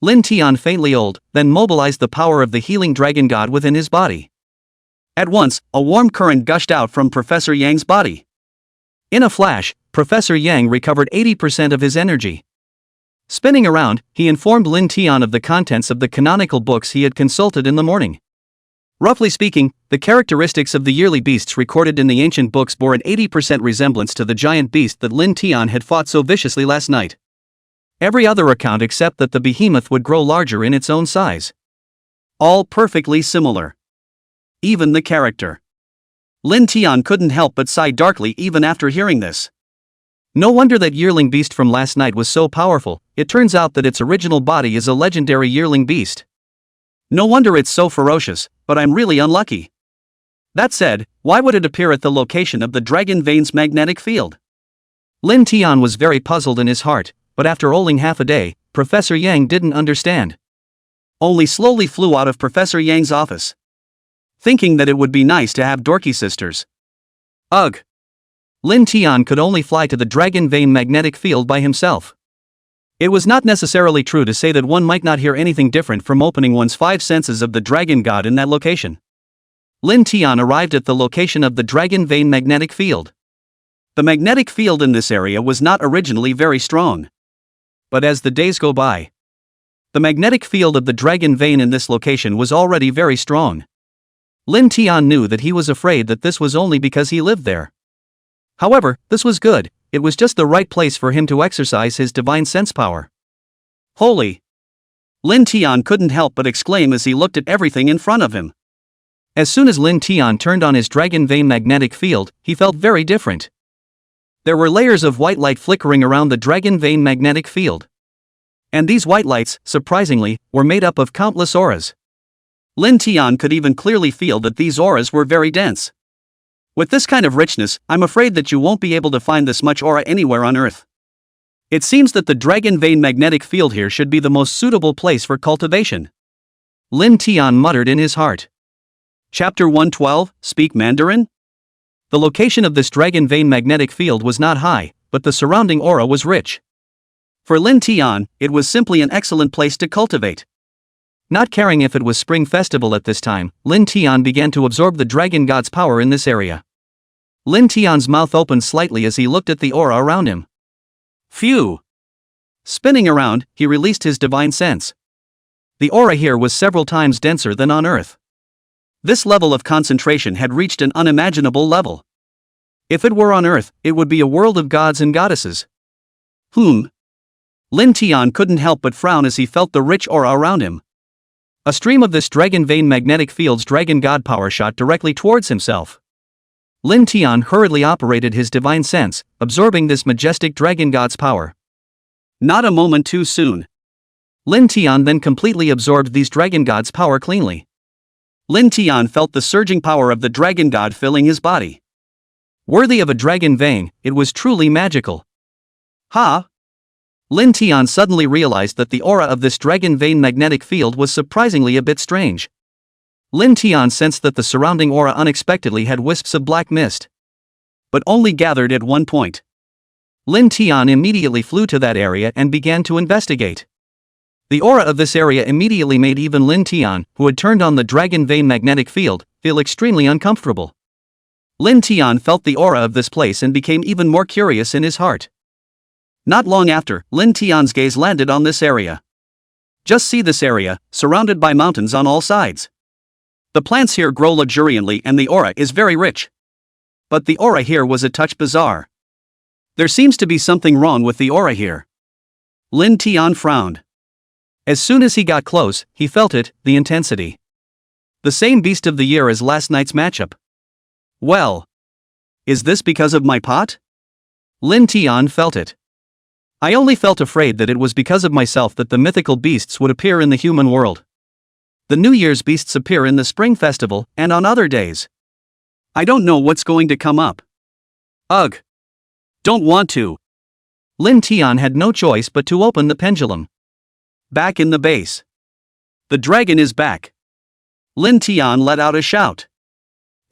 Lin Tian faintly old, then mobilized the power of the healing dragon god within his body. At once, a warm current gushed out from Professor Yang's body. In a flash, Professor Yang recovered 80% of his energy. Spinning around, he informed Lin Tian of the contents of the canonical books he had consulted in the morning. Roughly speaking, the characteristics of the yearly beasts recorded in the ancient books bore an 80% resemblance to the giant beast that Lin Tian had fought so viciously last night. Every other account except that the behemoth would grow larger in its own size. All perfectly similar. Even the character. Lin Tian couldn't help but sigh darkly even after hearing this. No wonder that yearling beast from last night was so powerful. It turns out that its original body is a legendary yearling beast. No wonder it's so ferocious, but I'm really unlucky. That said, why would it appear at the location of the dragon vein's magnetic field? Lin Tian was very puzzled in his heart, but after rolling half a day, Professor Yang didn't understand. Only slowly flew out of Professor Yang's office, thinking that it would be nice to have dorky sisters. Ugh! Lin Tian could only fly to the dragon vein magnetic field by himself. It was not necessarily true to say that one might not hear anything different from opening one's 5 senses of the dragon god in that location. Lin Tian arrived at the location of the dragon vein magnetic field. The magnetic field in this area was not originally very strong. But as the days go by, the magnetic field of the dragon vein in this location was already very strong. Lin Tian knew that he was afraid that this was only because he lived there. However, this was good. It was just the right place for him to exercise his divine sense power. Holy! Lin Tian couldn't help but exclaim as he looked at everything in front of him. As soon as Lin Tian turned on his dragon vein magnetic field, he felt very different. There were layers of white light flickering around the dragon vein magnetic field. And these white lights, surprisingly, were made up of countless auras. Lin Tian could even clearly feel that these auras were very dense. With this kind of richness, I'm afraid that you won't be able to find this much aura anywhere on Earth. It seems that the dragon vein magnetic field here should be the most suitable place for cultivation. Lin Tian muttered in his heart. Chapter 112, Speak Mandarin? The location of this dragon vein magnetic field was not high, but the surrounding aura was rich. For Lin Tian, it was simply an excellent place to cultivate. Not caring if it was Spring Festival at this time, Lin Tian began to absorb the dragon god's power in this area. Lin Tian's mouth opened slightly as he looked at the aura around him. Phew! Spinning around, he released his divine sense. The aura here was several times denser than on Earth. This level of concentration had reached an unimaginable level. If it were on Earth, it would be a world of gods and goddesses. Lin Tian couldn't help but frown as he felt the rich aura around him. A stream of this dragon vein magnetic field's dragon god power shot directly towards himself. Lin Tian hurriedly operated his divine sense, absorbing this majestic dragon god's power. Not a moment too soon. Lin Tian then completely absorbed these dragon god's power cleanly. Lin Tian felt the surging power of the dragon god filling his body. Worthy of a dragon vein, it was truly magical. Ha! Lin Tian suddenly realized that the aura of this dragon vein magnetic field was surprisingly a bit strange. Lin Tian sensed that the surrounding aura unexpectedly had wisps of black mist, but only gathered at one point. Lin Tian immediately flew to that area and began to investigate. The aura of this area immediately made even Lin Tian, who had turned on the dragon vein magnetic field, feel extremely uncomfortable. Lin Tian felt the aura of this place and became even more curious in his heart. Not long after, Lin Tian's gaze landed on this area. Just see this area, surrounded by mountains on all sides. The plants here grow luxuriantly and the aura is very rich. But the aura here was a touch bizarre. There seems to be something wrong with the aura here. Lin Tian frowned. As soon as he got close, he felt it, the intensity. The same beast of the year as last night's matchup. Well, is this because of my pot? Lin Tian felt it. I only felt afraid that it was because of myself that the mythical beasts would appear in the human world. The New Year's beasts appear in the Spring Festival, and on other days. I don't know what's going to come up. Ugh. Don't want to. Lin Tian had no choice but to open the pendulum. Back in the base. The dragon is back. Lin Tian let out a shout.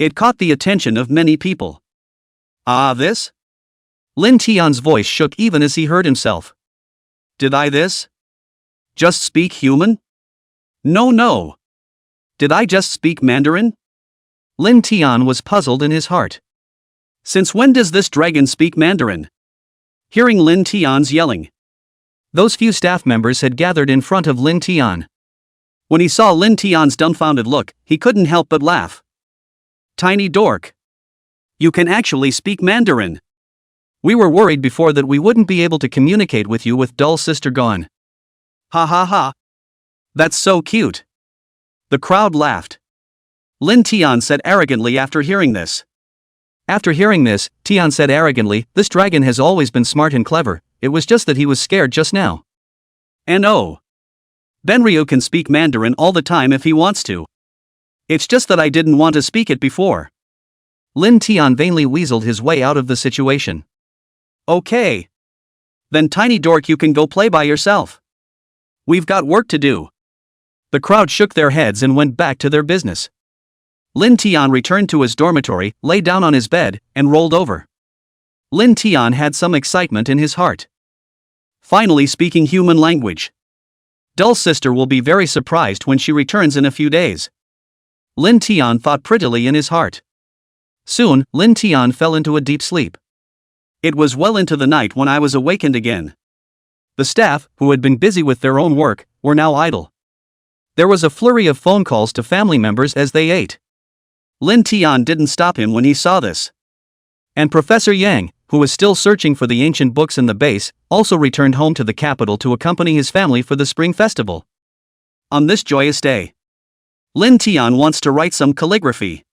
It caught the attention of many people. Ah, this? Lin Tian's voice shook even as he heard himself. Did I this? Just speak human? No. Did I just speak Mandarin? Lin Tian was puzzled in his heart. Since when does this dragon speak Mandarin? Hearing Lin Tian's yelling, those few staff members had gathered in front of Lin Tian. When he saw Lin Tian's dumbfounded look, he couldn't help but laugh. Tiny dork. You can actually speak Mandarin. We were worried before that we wouldn't be able to communicate with you with dull sister gone. Ha ha ha. That's so cute. The crowd laughed. Lin Tian said arrogantly after hearing this. After hearing this, Tian said arrogantly, this dragon has always been smart and clever, it was just that he was scared just now. And oh. Benryu can speak Mandarin all the time if he wants to. It's just that I didn't want to speak it before. Lin Tian vainly weaseled his way out of the situation. Okay. Then tiny dork, you can go play by yourself. We've got work to do. The crowd shook their heads and went back to their business. Lin Tian returned to his dormitory, lay down on his bed, and rolled over. Lin Tian had some excitement in his heart. Finally speaking human language. Dull sister will be very surprised when she returns in a few days. Lin Tian thought prettily in his heart. Soon, Lin Tian fell into a deep sleep. It was well into the night when I was awakened again. The staff, who had been busy with their own work, were now idle. There was a flurry of phone calls to family members as they ate. Lin Tian didn't stop him when he saw this. And Professor Yang, who was still searching for the ancient books in the base, also returned home to the capital to accompany his family for the spring festival. On this joyous day, Lin Tian wants to write some calligraphy.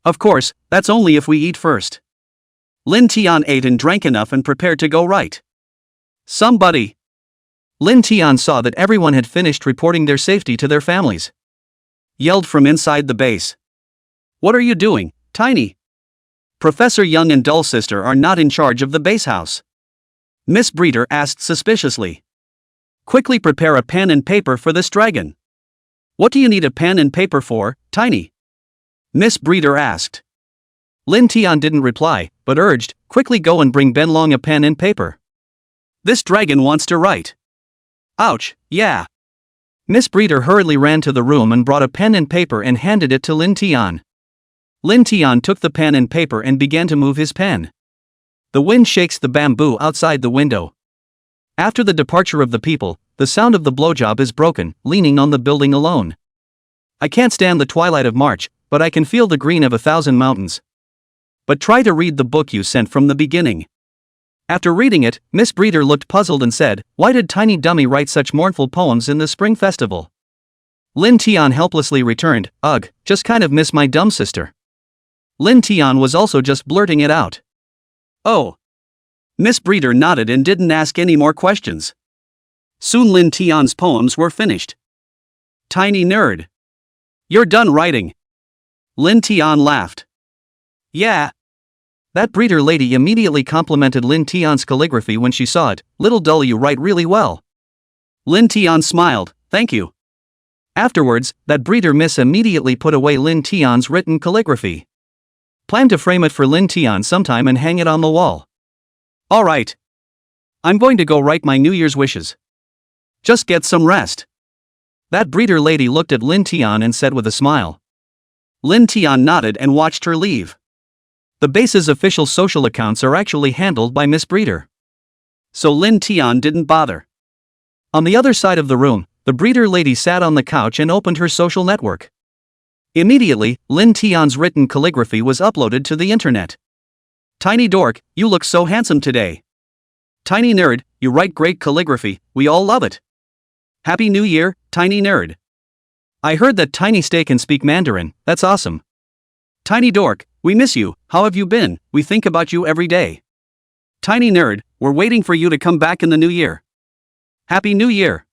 Of course, that's only if we eat first. Lin Tian ate and drank enough and prepared to go write. Somebody. Lin Tian saw that everyone had finished reporting their safety to their families. Yelled from inside the base. What are you doing, Tiny? Professor Young and Dull Sister are not in charge of the base house. Miss Breeder asked suspiciously. Quickly prepare a pen and paper for this dragon. What do you need a pen and paper for, Tiny? Miss Breeder asked. Lin Tian didn't reply, but urged, quickly go and bring Ben Long a pen and paper. This dragon wants to write. Ouch, yeah. Miss Breeder hurriedly ran to the room and brought a pen and paper and handed it to Lin Tian. Lin Tian took the pen and paper and began to move his pen. The wind shakes the bamboo outside the window. After the departure of the people, the sound of the blowjob is broken, leaning on the building alone. I can't stand the twilight of March, but I can feel the green of 1,000 mountains. But try to read the book you sent from the beginning. After reading it, Miss Breeder looked puzzled and said, why did Tiny Dummy write such mournful poems in the spring festival? Lin Tian helplessly returned, ugh, just kind of miss my dumb sister. Lin Tian was also just blurting it out. Oh. Miss Breeder nodded and didn't ask any more questions. Soon Lin Tian's poems were finished. Tiny nerd. You're done writing. Lin Tian laughed. Yeah. That Breeder lady immediately complimented Lin Tian's calligraphy when she saw it. Little Dull, you write really well. Lin Tian smiled, thank you. Afterwards, that Breeder miss immediately put away Lin Tian's written calligraphy. Plan to frame it for Lin Tian sometime and hang it on the wall. Alright. I'm going to go write my New Year's wishes. Just get some rest. That Breeder lady looked at Lin Tian and said with a smile. Lin Tian nodded and watched her leave. The base's official social accounts are actually handled by Miss Breeder. So Lin Tian didn't bother. On the other side of the room, the Breeder lady sat on the couch and opened her social network. Immediately, Lin Tian's written calligraphy was uploaded to the internet. Tiny dork, you look so handsome today. Tiny nerd, you write great calligraphy, we all love it. Happy New Year, Tiny nerd. I heard that Tiny Stay can speak Mandarin, that's awesome. Tiny dork, we miss you, how have you been, we think about you every day. Tiny nerd, we're waiting for you to come back in the new year. Happy New Year.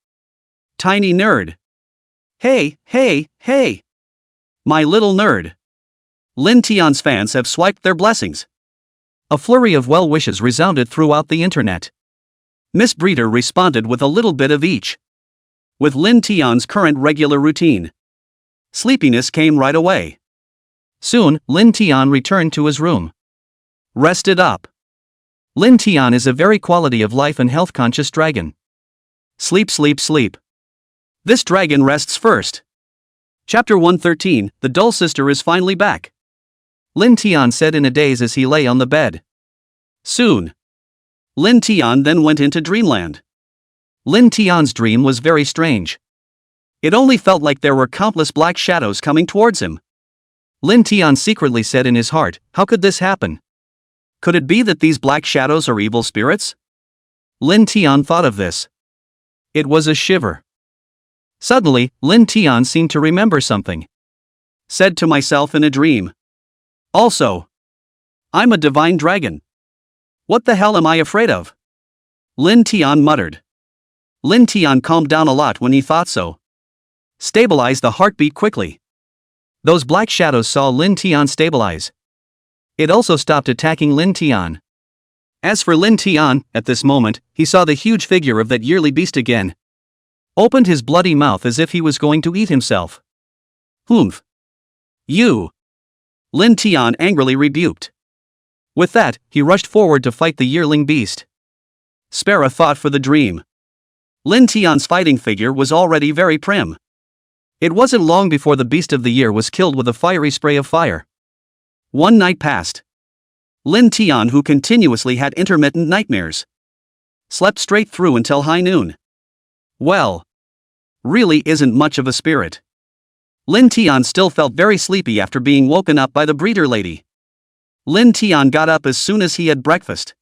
Tiny nerd. Hey, hey, hey. My little nerd. Lin Tian's fans have swiped their blessings. A flurry of well wishes resounded throughout the internet. Miss Breeder responded with a little bit of each. With Lin Tian's current regular routine, sleepiness came right away. Soon, Lin Tian returned to his room. Rested up. Lin Tian is a very quality of life and health conscious dragon. Sleep, sleep, sleep. This dragon rests first. Chapter 113, The Dull Sister is finally back. Lin Tian said in a daze as he lay on the bed. Soon. Lin Tian then went into dreamland. Lin Tian's dream was very strange. It only felt like there were countless black shadows coming towards him. Lin Tian secretly said in his heart, how could this happen? Could it be that these black shadows are evil spirits? Lin Tian thought of this. It was a shiver. Suddenly, Lin Tian seemed to remember something. Said to myself in a dream. Also, I'm a divine dragon. What the hell am I afraid of? Lin Tian muttered. Lin Tian calmed down a lot when he thought so. Stabilized the heartbeat quickly. Those black shadows saw Lin Tian stabilize. It also stopped attacking Lin Tian. As for Lin Tian, at this moment, he saw the huge figure of that yearly beast again. Opened his bloody mouth as if he was going to eat himself. Humph. You! Lin Tian angrily rebuked. With that, he rushed forward to fight the yearling beast. Spare a thought for the dream. Lin Tian's fighting figure was already very prim. It wasn't long before the beast of the year was killed with a fiery spray of fire. One night passed. Lin Tian, who continuously had intermittent nightmares, slept straight through until high noon. Well, really isn't much of a spirit. Lin Tian still felt very sleepy after being woken up by the breeder lady. Lin Tian got up as soon as he had breakfast.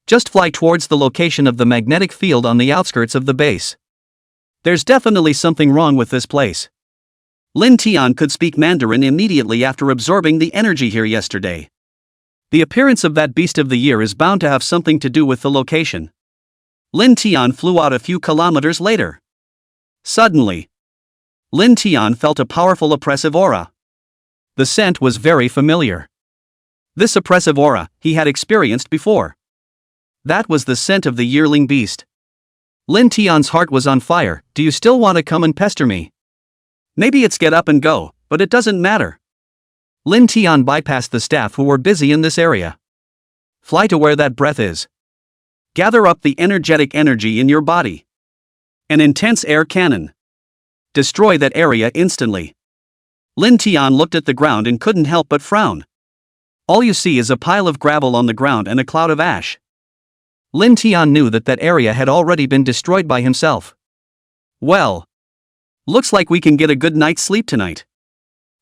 Just fly towards the location of the magnetic field on the outskirts of the base. There's definitely something wrong with this place. Lin Tian could speak Mandarin immediately after absorbing the energy here yesterday. The appearance of that beast of the year is bound to have something to do with the location. Lin Tian flew out a few kilometers later. Suddenly, Lin Tian felt a powerful oppressive aura. The scent was very familiar. This oppressive aura he had experienced before. That was the scent of the yearling beast. Lin Tian's heart was on fire. Do you still want to come and pester me? Maybe it's get up and go, but it doesn't matter. Lin Tian bypassed the staff who were busy in this area. Fly to where that breath is. Gather up the energetic energy in your body. An intense air cannon. Destroy that area instantly. Lin Tian looked at the ground and couldn't help but frown. All you see is a pile of gravel on the ground and a cloud of ash. Lin Tian knew that that area had already been destroyed by himself. Well, looks like we can get a good night's sleep tonight.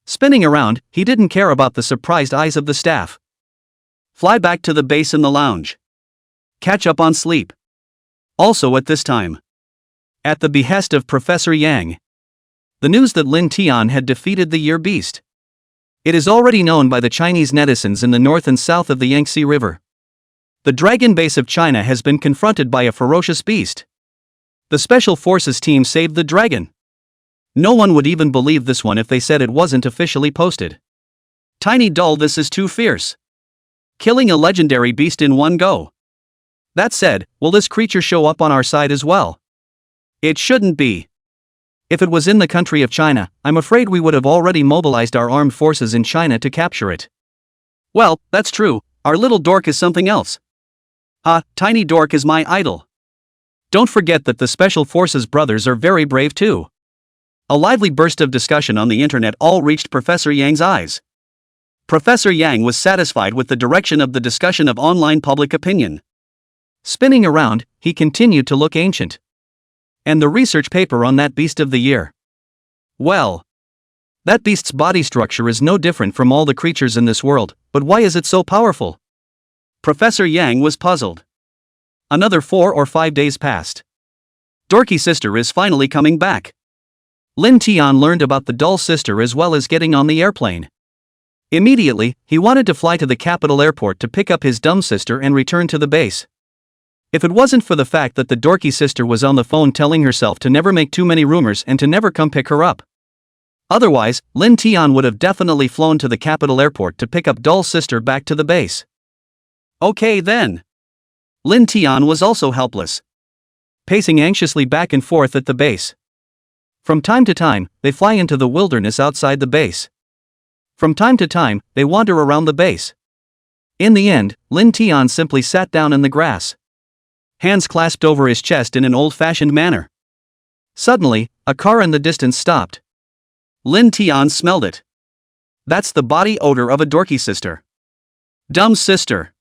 Spinning around, he didn't care about the surprised eyes of the staff. Fly back to the base in the lounge. Catch up on sleep. Also at this time, at the behest of Professor Yang, the news that Lin Tian had defeated the year beast. It is already known by the Chinese netizens in the north and south of the Yangtze River. The dragon base of China has been confronted by a ferocious beast. The Special Forces team saved the dragon. No one would even believe this one if they said it wasn't officially posted. Tiny doll, this is too fierce. Killing a legendary beast in one go. That said, will this creature show up on our side as well? It shouldn't be. If it was in the country of China, I'm afraid we would have already mobilized our armed forces in China to capture it. Well, that's true, our little dork is something else. Tiny dork is my idol. Don't forget that the Special Forces brothers are very brave too. A lively burst of discussion on the internet all reached Professor Yang's eyes. Professor Yang was satisfied with the direction of the discussion of online public opinion. Spinning around, he continued to look ancient. And the research paper on that beast of the year. Well, that beast's body structure is no different from all the creatures in this world, but why is it so powerful? Professor Yang was puzzled. Another 4 or 5 days passed. Dorky sister is finally coming back. Lin Tian learned about the dull sister as well as getting on the airplane. Immediately, he wanted to fly to the capital airport to pick up his dumb sister and return to the base. If it wasn't for the fact that the dorky sister was on the phone telling herself to never make too many rumors and to never come pick her up. Otherwise, Lin Tian would have definitely flown to the capital airport to pick up dull sister back to the base. Okay then. Lin Tian was also helpless. Pacing anxiously back and forth at the base. From time to time, they fly into the wilderness outside the base. From time to time, they wander around the base. In the end, Lin Tian simply sat down in the grass, hands clasped over his chest in an old-fashioned manner. Suddenly, a car in the distance stopped. Lin Tian smelled it. That's the body odor of a dorky sister. Dumb sister.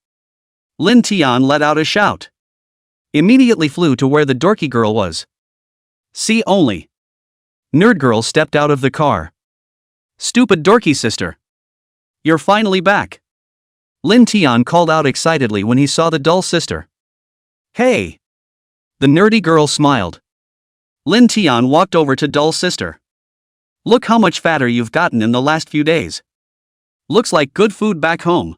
Lin Tian let out a shout. Immediately flew to where the dorky girl was. See only. Nerd girl stepped out of the car. Stupid dorky sister. You're finally back. Lin Tian called out excitedly when he saw the dull sister. Hey! The nerdy girl smiled. Lin Tian walked over to dull sister. Look how much fatter you've gotten in the last few days. Looks like good food back home.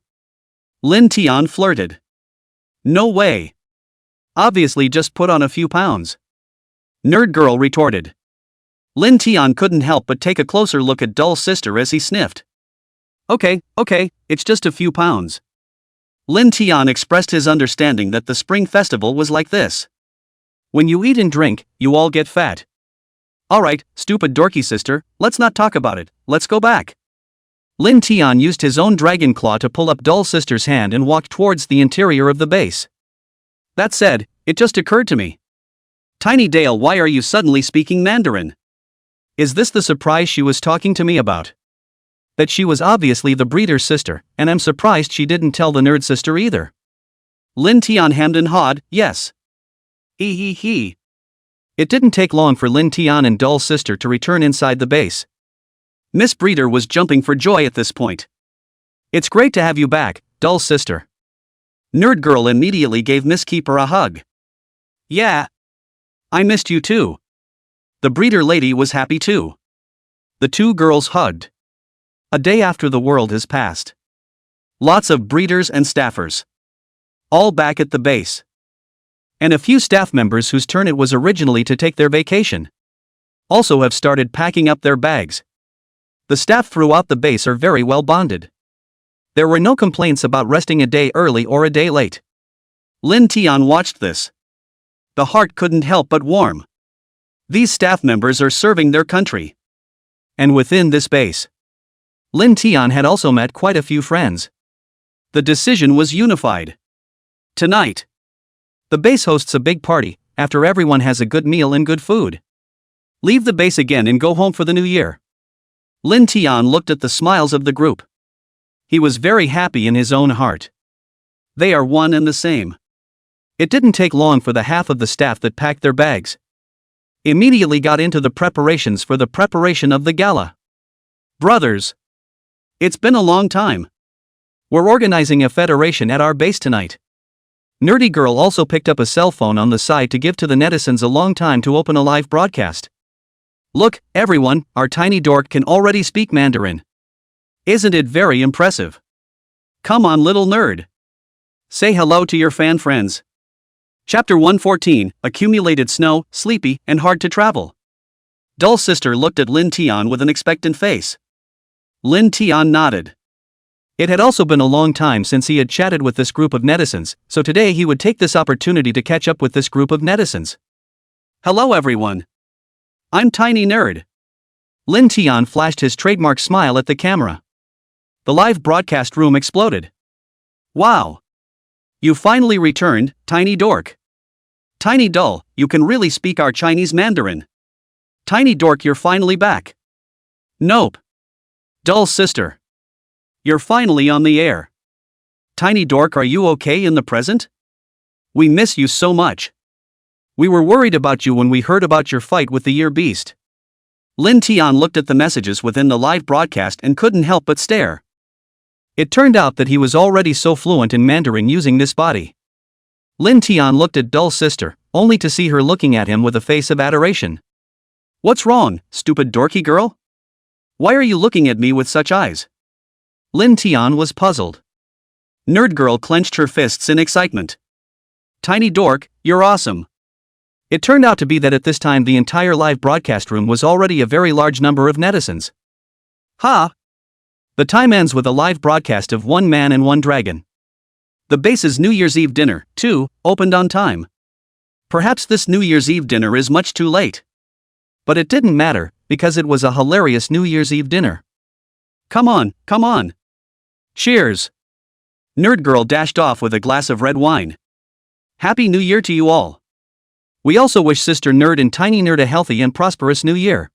Lin Tian flirted. No way. Obviously just put on a few pounds. Nerd girl retorted. Lin Tian couldn't help but take a closer look at dull sister as he sniffed. Okay, it's just a few pounds. Lin Tian expressed his understanding that the spring festival was like this. When you eat and drink, you all get fat. Alright, stupid dorky sister, let's not talk about it, let's go back. Lin Tian used his own dragon claw to pull up dull sister's hand and walked towards the interior of the base. That said, it just occurred to me. Tiny Dale, why are you suddenly speaking Mandarin? Is this the surprise she was talking to me about? That she was obviously the breeder's sister, and I'm surprised she didn't tell the nerd sister either. Lin Tian hemmed and hawed, yes. He. It didn't take long for Lin Tian and dull sister to return inside the base. Miss Breeder was jumping for joy at this point. It's great to have you back, dull sister. Nerd girl immediately gave Miss Keeper a hug. Yeah. I missed you too. The breeder lady was happy too. The two girls hugged. A day after the world has passed. Lots of breeders and staffers. All back at the base. And a few staff members whose turn it was originally to take their vacation also have started packing up their bags. The staff throughout the base are very well bonded. There were no complaints about resting a day early or a day late. Lin Tian watched this. The heart couldn't help but warm. These staff members are serving their country. And within this base, Lin Tian had also met quite a few friends. The decision was unified. Tonight, the base hosts a big party, after everyone has a good meal and good food. Leave the base again and go home for the new year. Lin Tian looked at the smiles of the group. He was very happy in his own heart. They are one and the same. It didn't take long for the half of the staff that packed their bags immediately got into the preparations for the preparation of the gala. Brothers, it's been a long time. We're organizing a federation at our base tonight. Nerdy girl also picked up a cell phone on the side to give to the netizens a long time to open a live broadcast. Look, everyone, our tiny dork can already speak Mandarin. Isn't it very impressive? Come on, little nerd. Say hello to your fan friends. Chapter 114, Accumulated Snow, Sleepy, and Hard to Travel. Dull sister looked at Lin Tian with an expectant face. Lin Tian nodded. It had also been a long time since he had chatted with this group of netizens, so today he would take this opportunity to catch up with this group of netizens. Hello everyone. I'm Tiny Nerd. Lin Tian flashed his trademark smile at the camera. The live broadcast room exploded. Wow. You finally returned, Tiny Dork. Tiny Dull, you can really speak our Chinese Mandarin. Tiny Dork, you're finally back. Nope. Dull sister. You're finally on the air. Tiny Dork, are you okay in the present? We miss you so much. We were worried about you when we heard about your fight with the Year Beast. Lin Tian looked at the messages within the live broadcast and couldn't help but stare. It turned out that he was already so fluent in Mandarin using this body. Lin Tian looked at Dull sister, only to see her looking at him with a face of adoration. What's wrong, stupid dorky girl? Why are you looking at me with such eyes? Lin Tian was puzzled. Nerd girl clenched her fists in excitement. Tiny Dork, you're awesome. It turned out to be that at this time the entire live broadcast room was already a very large number of netizens. Ha! The time ends with a live broadcast of One Man and One Dragon. The base's New Year's Eve dinner, too, opened on time. Perhaps this New Year's Eve dinner is much too late. But it didn't matter, because it was a hilarious New Year's Eve dinner. Come on, come on. Cheers. Nerd girl dashed off with a glass of red wine. Happy New Year to you all. We also wish Sister Nerd and Tiny Nerd a healthy and prosperous New Year.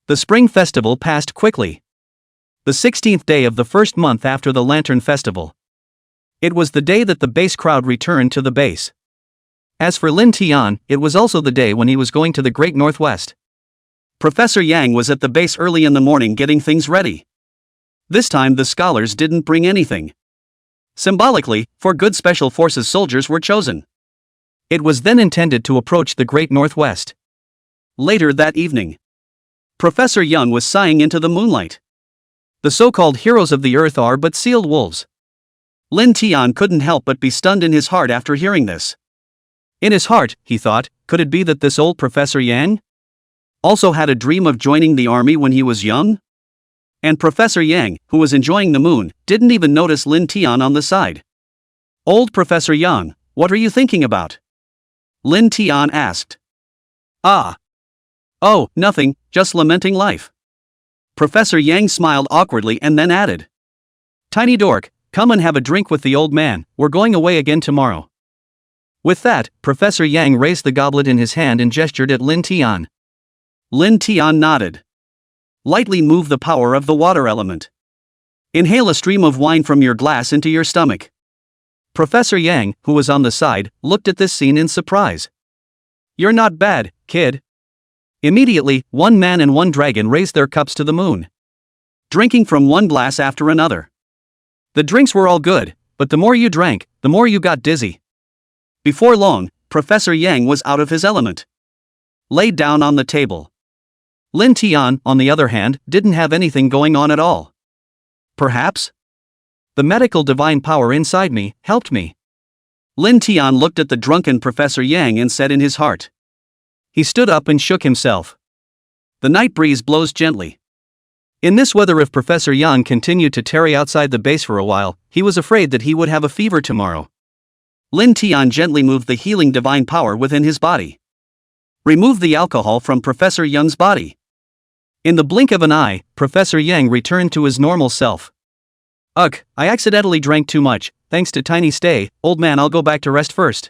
The Spring Festival passed quickly. The 16th day of the first month after the Lantern Festival. It was the day that the base crowd returned to the base. As for Lin Tian, it was also the day when he was going to the Great Northwest. Professor Yang was at the base early in the morning getting things ready. This time the scholars didn't bring anything. Symbolically, 4 good Special Forces soldiers were chosen. It was then intended to approach the Great Northwest. Later that evening, Professor Young was sighing into the moonlight. The so-called heroes of the earth are but sealed wolves. Lin Tian couldn't help but be stunned in his heart after hearing this. In his heart, he thought, could it be that this old Professor Yang also had a dream of joining the army when he was young? And Professor Yang, who was enjoying the moon, didn't even notice Lin Tian on the side. Old Professor Yang, what are you thinking about? Lin Tian asked. Ah. Oh, nothing, just lamenting life. Professor Yang smiled awkwardly and then added. Tiny dork, come and have a drink with the old man, we're going away again tomorrow. With that, Professor Yang raised the goblet in his hand and gestured at Lin Tian. Lin Tian nodded. Lightly move the power of the water element. Inhale a stream of wine from your glass into your stomach. Professor Yang, who was on the side, looked at this scene in surprise. You're not bad, kid. Immediately, 1 man and 1 dragon raised their cups to the moon, drinking from 1 glass after another. The drinks were all good, but the more you drank, the more you got dizzy. Before long, Professor Yang was out of his element. Laid down on the table. Lin Tian, on the other hand, didn't have anything going on at all. Perhaps the medical divine power inside me helped me. Lin Tian looked at the drunken Professor Yang and said in his heart. He stood up and shook himself. The night breeze blows gently. In this weather, if Professor Yang continued to tarry outside the base for a while, he was afraid that he would have a fever tomorrow. Lin Tian gently moved the healing divine power within his body. Removed the alcohol from Professor Yang's body. In the blink of an eye, Professor Yang returned to his normal self. Ugh, I accidentally drank too much, thanks to Tiny Stay, old man, I'll go back to rest first.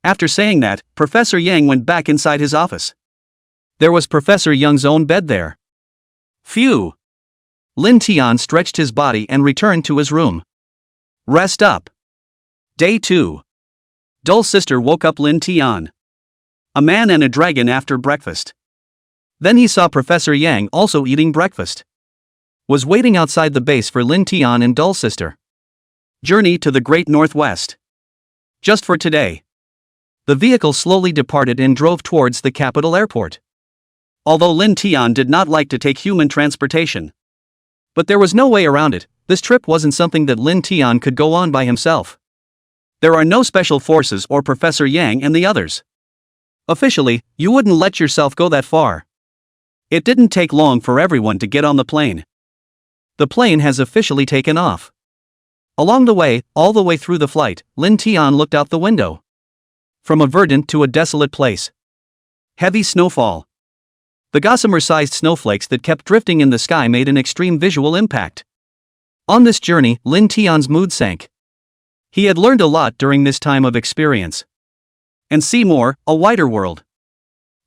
After saying that, Professor Yang went back inside his office. There was Professor Young's own bed there. Phew! Lin Tian stretched his body and returned to his room. Rest up. Day 2. Dull sister woke up Lin Tian. A man and a dragon after breakfast. Then he saw Professor Yang also eating breakfast. Was waiting outside the base for Lin Tian and Dull sister. Journey to the Great Northwest. Just for today. The vehicle slowly departed and drove towards the capital airport. Although Lin Tian did not like to take human transportation. But there was no way around it, this trip wasn't something that Lin Tian could go on by himself. There are no special forces or Professor Yang and the others. Officially, you wouldn't let yourself go that far. It didn't take long for everyone to get on the plane. The plane has officially taken off. Along the way, all the way through the flight, Lin Tian looked out the window. From a verdant to a desolate place. Heavy snowfall. The gossamer-sized snowflakes that kept drifting in the sky made an extreme visual impact. On this journey, Lin Tian's mood sank. He had learned a lot during this time of experience. And see more, a wider world.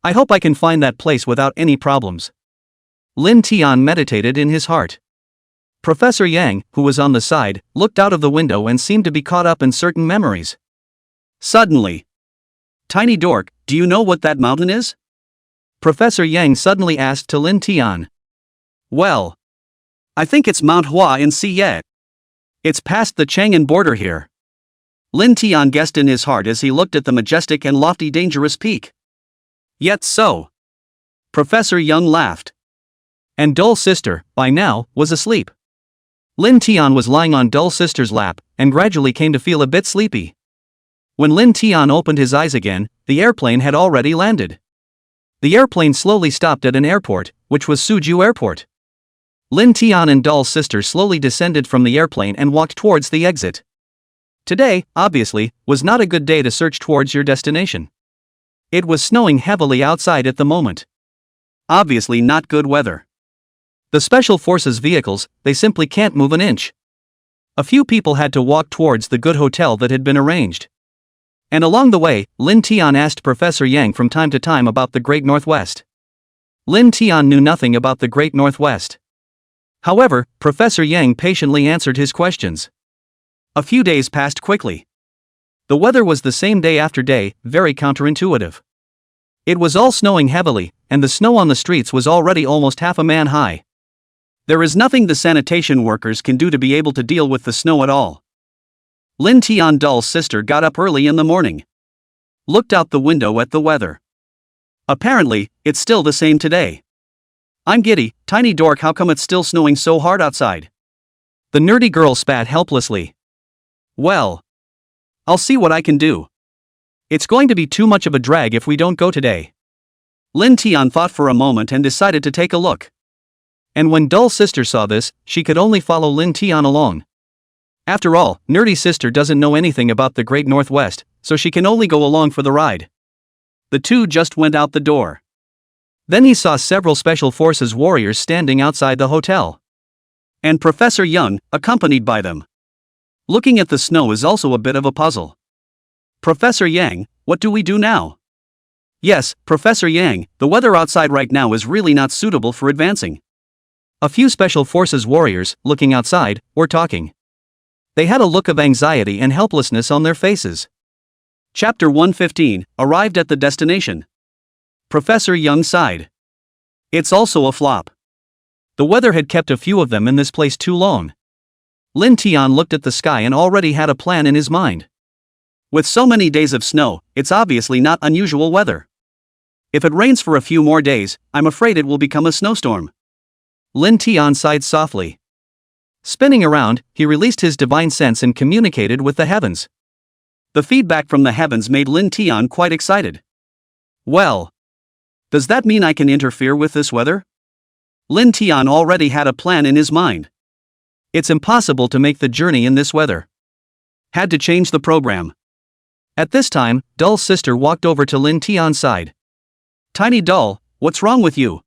I hope I can find that place without any problems. Lin Tian meditated in his heart. Professor Yang, who was on the side, looked out of the window and seemed to be caught up in certain memories. Suddenly. Tiny dork, do you know what that mountain is? Professor Yang suddenly asked to Lin Tian. Well, I think it's manhwa in Siye. It's past the Chang'an border here. Lin Tian guessed in his heart as he looked at the majestic and lofty dangerous peak. Yet so. Professor Yang laughed. And Dull sister, by now, was asleep. Lin Tian was lying on Dull sister's lap, and gradually came to feel a bit sleepy. When Lin Tian opened his eyes again, the airplane had already landed. The airplane slowly stopped at an airport, which was Suju Airport. Lin Tian and Dull sister slowly descended from the airplane and walked towards the exit. Today, obviously, was not a good day to search towards your destination. It was snowing heavily outside at the moment. Obviously not good weather. The special forces vehicles, they simply can't move an inch. A few people had to walk towards the good hotel that had been arranged. And along the way, Lin Tian asked Professor Yang from time to time about the Great Northwest. Lin Tian knew nothing about the Great Northwest. However, Professor Yang patiently answered his questions. A few days passed quickly. The weather was the same day after day, very counterintuitive. It was all snowing heavily, and the snow on the streets was already almost half a man high. There is nothing the sanitation workers can do to be able to deal with the snow at all. Lin Tian Doll's sister got up early in the morning. Looked out the window at the weather. Apparently, it's still the same today. I'm giddy, tiny dork, how come it's still snowing so hard outside? The nerdy girl spat helplessly. Well, I'll see what I can do. It's going to be too much of a drag if we don't go today. Lin Tian thought for a moment and decided to take a look. And when Dull's sister saw this, she could only follow Lin Tian along. After all, nerdy sister doesn't know anything about the Great Northwest, so she can only go along for the ride. The two just went out the door. Then he saw several special forces warriors standing outside the hotel. And Professor Young, accompanied by them. Looking at the snow is also a bit of a puzzle. Professor Yang, what do we do now? Yes, Professor Yang, the weather outside right now is really not suitable for advancing. A few special forces warriors, looking outside, were talking. They had a look of anxiety and helplessness on their faces. Chapter 115, arrived at the destination. Professor Young sighed. It's also a flop. The weather had kept a few of them in this place too long. Lin Tian looked at the sky and already had a plan in his mind. With so many days of snow, it's obviously not unusual weather. If it rains for a few more days, I'm afraid it will become a snowstorm. Lin Tian sighed softly. Spinning around, he released his divine sense and communicated with the heavens. The feedback from the heavens made Lin Tian quite excited. Well, does that mean I can interfere with this weather? Lin Tian already had a plan in his mind. It's impossible to make the journey in this weather. Had to change the program. At this time, Dull's sister walked over to Lin Tian's side. Tiny Dull, what's wrong with you?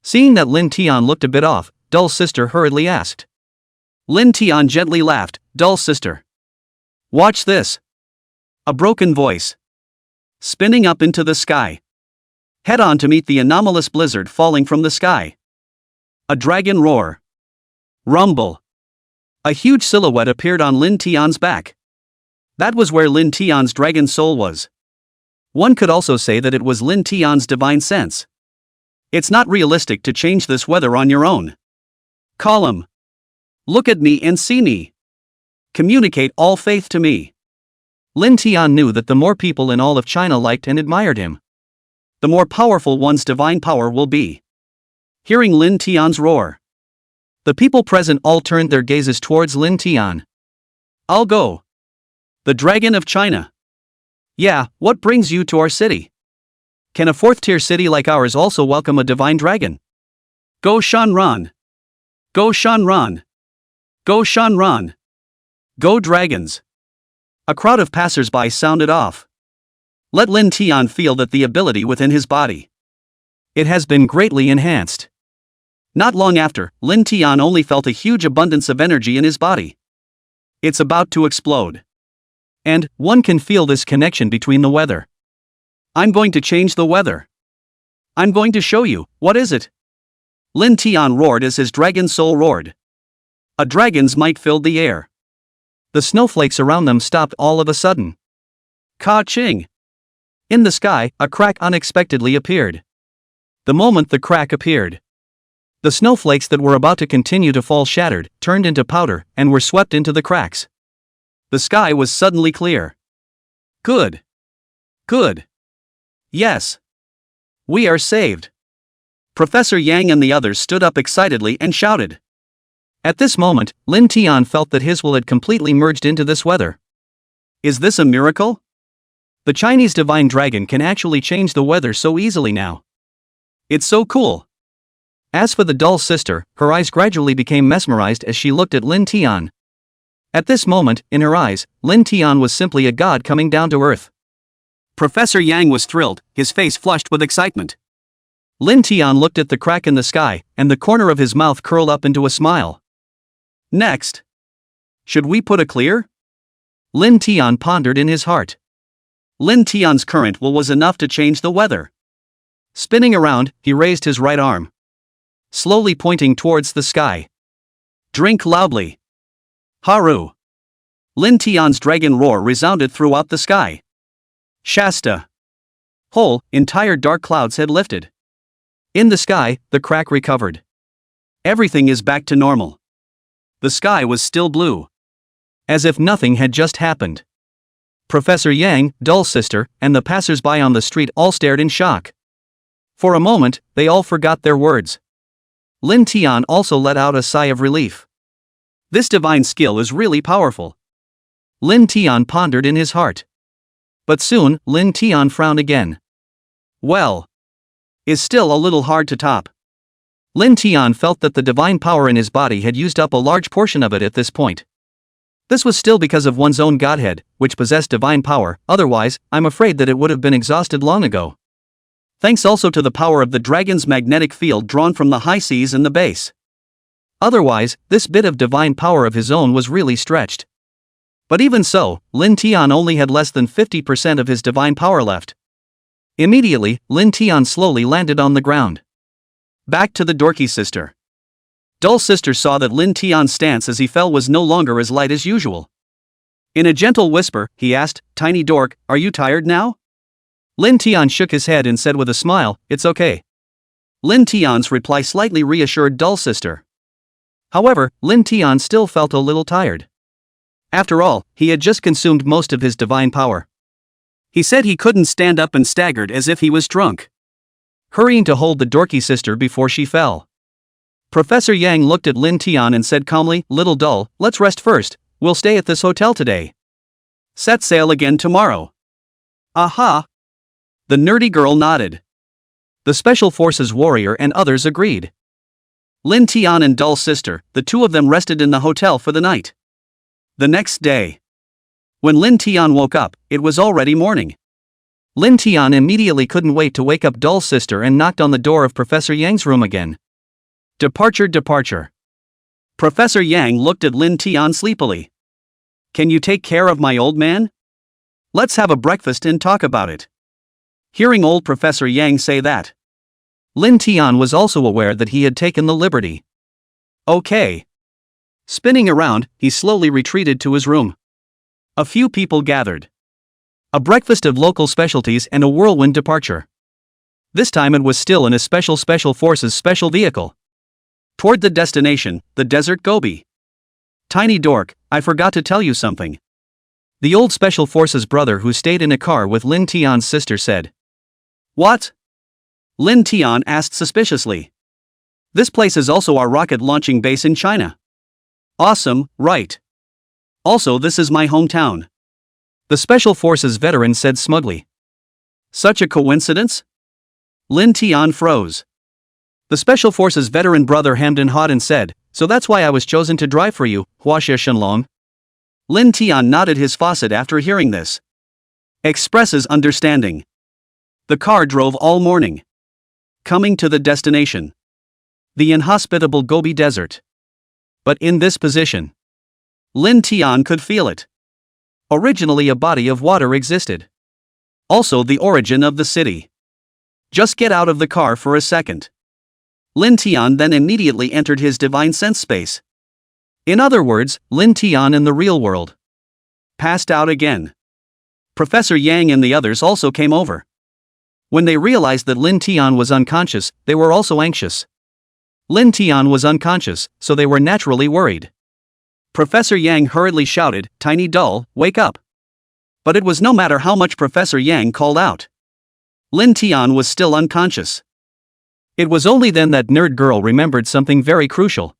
Seeing that Lin Tian looked a bit off, Dull's sister hurriedly asked. Lin Tian gently laughed, Dull's sister. Watch this. A broken voice. Spinning up into the sky. Head on to meet the anomalous blizzard falling from the sky. A dragon roar. Rumble. A huge silhouette appeared on Lin Tian's back. That was where Lin Tian's dragon soul was. One could also say that it was Lin Tian's divine sense. It's not realistic to change this weather on your own. Call him. Look at me and see me. Communicate all faith to me. Lin Tian knew that the more people in all of China liked and admired him, the more powerful one's divine power will be. Hearing Lin Tian's roar, the people present all turned their gazes towards Lin Tian. I'll go. The Dragon of China. Yeah, what brings you to our city? Can a fourth-tier city like ours also welcome a divine dragon? Go Shanran. Go Shanran. Go Shanran. Go Dragons. A crowd of passers-by sounded off. Let Lin Tian feel that the ability within his body. It has been greatly enhanced. Not long after, Lin Tian only felt a huge abundance of energy in his body. It's about to explode. And, one can feel this connection between the weather. I'm going to change the weather. I'm going to show you, what is it? Lin Tian roared as his dragon soul roared. A dragon's might filled the air. The snowflakes around them stopped all of a sudden. Ka-ching! In the sky, a crack unexpectedly appeared. The moment the crack appeared, the snowflakes that were about to continue to fall shattered, turned into powder, and were swept into the cracks. The sky was suddenly clear. Good. Good. Yes. We are saved. Professor Yang and the others stood up excitedly and shouted. At this moment, Lin Tian felt that his will had completely merged into this weather. Is this a miracle? The Chinese divine dragon can actually change the weather so easily now. It's so cool. As for the Dull sister, her eyes gradually became mesmerized as she looked at Lin Tian. At this moment, in her eyes, Lin Tian was simply a god coming down to earth. Professor Yang was thrilled, his face flushed with excitement. Lin Tian looked at the crack in the sky, and the corner of his mouth curled up into a smile. Next. Should we put a clear? Lin Tian pondered in his heart. Lin Tian's current will was enough to change the weather. Spinning around, he raised his right arm, slowly pointing towards the sky. Drink loudly. Haru. Lin Tian's dragon roar resounded throughout the sky. Shasta. Whole, entire dark clouds had lifted. In the sky, the crack recovered. Everything is back to normal. The sky was still blue, as if nothing had just happened. Professor Yang, Dull's sister, and the passers-by on the street all stared in shock. For a moment, they all forgot their words. Lin Tian also let out a sigh of relief. This divine skill is really powerful. Lin Tian pondered in his heart. But soon, Lin Tian frowned again. Well, is still a little hard to top. Lin Tian felt that the divine power in his body had used up a large portion of it at this point. This was still because of one's own godhead, which possessed divine power, otherwise, I'm afraid that it would have been exhausted long ago. Thanks also to the power of the dragon's magnetic field drawn from the high seas and the base. Otherwise, this bit of divine power of his own was really stretched. But even so, Lin Tian only had less than 50% of his divine power left. Immediately, Lin Tian slowly landed on the ground. Back to the dorky sister. Dull's sister saw that Lin Tian's stance as he fell was no longer as light as usual. In a gentle whisper, he asked, "Tiny dork, are you tired now?" Lin Tian shook his head and said with a smile, "It's okay." Lin Tian's reply slightly reassured Dull's sister. However, Lin Tian still felt a little tired. After all, he had just consumed most of his divine power. He said he couldn't stand up and staggered as if he was drunk, hurrying to hold the dorky sister before she fell. Professor Yang looked at Lin Tian and said calmly, "Little Dull, let's rest first, we'll stay at this hotel today. Set sail again tomorrow." Aha! The nerdy girl nodded. The Special Forces warrior and others agreed. Lin Tian and Dull's sister, the two of them rested in the hotel for the night. The next day, when Lin Tian woke up, it was already morning. Lin Tian immediately couldn't wait to wake up Dull's sister and knocked on the door of Professor Yang's room again. Departure. Professor Yang looked at Lin Tian sleepily. "Can you take care of my old man? Let's have a breakfast and talk about it." Hearing old Professor Yang say that, Lin Tian was also aware that he had taken the liberty. Okay. Spinning around, he slowly retreated to his room. A few people gathered. A breakfast of local specialties and a whirlwind departure. This time it was still in a Special Forces special vehicle. Toward the destination, the desert Gobi. "Tiny dork, I forgot to tell you something." The old Special Forces brother who stayed in a car with Lin Tian's sister said. "What?" Lin Tian asked suspiciously. "This place is also our rocket launching base in China." "Awesome, right? Also, this is my hometown," the Special Forces veteran said smugly. "Such a coincidence?" Lin Tian froze. The Special Forces veteran brother hemmed and hawed and said, "So that's why I was chosen to drive for you, Huaxia Shenlong." Lin Tian nodded his faucet after hearing this. Expresses understanding. The car drove all morning, coming to the destination, the inhospitable Gobi Desert. But in this position, Lin Tian could feel it. Originally a body of water existed. Also the origin of the city. Just get out of the car for a second. Lin Tian then immediately entered his divine sense space. In other words, Lin Tian in the real world. Passed out again. Professor Yang and the others also came over. When they realized that Lin Tian was unconscious, they were also anxious. Lin Tian was unconscious, so they were naturally worried. Professor Yang hurriedly shouted, "Tiny Dull, wake up." But it was no matter how much Professor Yang called out. Lin Tian was still unconscious. It was only then that nerd girl remembered something very crucial.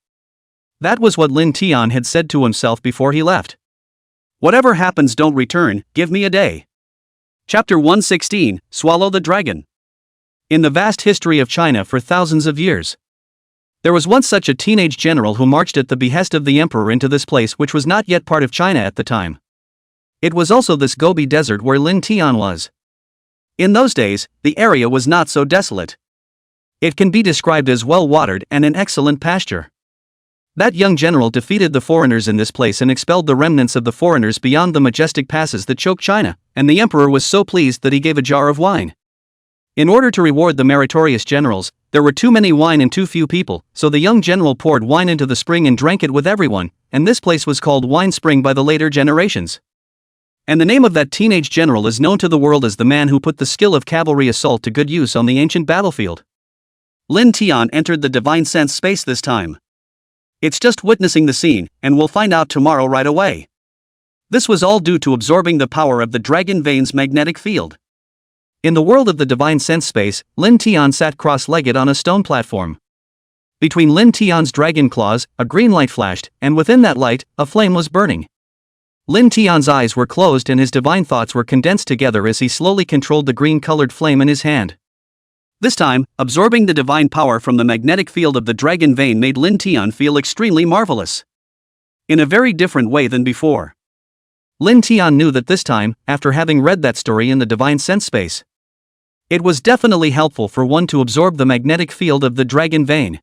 That was what Lin Tian had said to himself before he left. "Whatever happens, don't return, give me a day." Chapter 116, Swallow the Dragon. In the vast history of China for thousands of years, there was once such a teenage general who marched at the behest of the emperor into this place which was not yet part of China at the time. It was also this Gobi Desert where Lin Tian was. In those days, the area was not so desolate. It can be described as well-watered and in excellent pasture. That young general defeated the foreigners in this place and expelled the remnants of the foreigners beyond the majestic passes that choke China, and the emperor was so pleased that he gave a jar of wine. In order to reward the meritorious generals, there were too many wine and too few people, so the young general poured wine into the spring and drank it with everyone, and this place was called Wine Spring by the later generations. And the name of that teenage general is known to the world as the man who put the skill of cavalry assault to good use on the ancient battlefield. Lin Tian entered the divine sense space this time. It's just witnessing the scene, and we'll find out tomorrow right away. This was all due to absorbing the power of the dragon vein's magnetic field. In the world of the divine sense space, Lin Tian sat cross-legged on a stone platform. Between Lin Tian's dragon claws, a green light flashed, and within that light, a flame was burning. Lin Tian's eyes were closed and his divine thoughts were condensed together as he slowly controlled the green-colored flame in his hand. This time, absorbing the divine power from the magnetic field of the dragon vein made Lin Tian feel extremely marvelous. In a very different way than before. Lin Tian knew that this time, after having read that story in the divine sense space, it was definitely helpful for one to absorb the magnetic field of the dragon vein.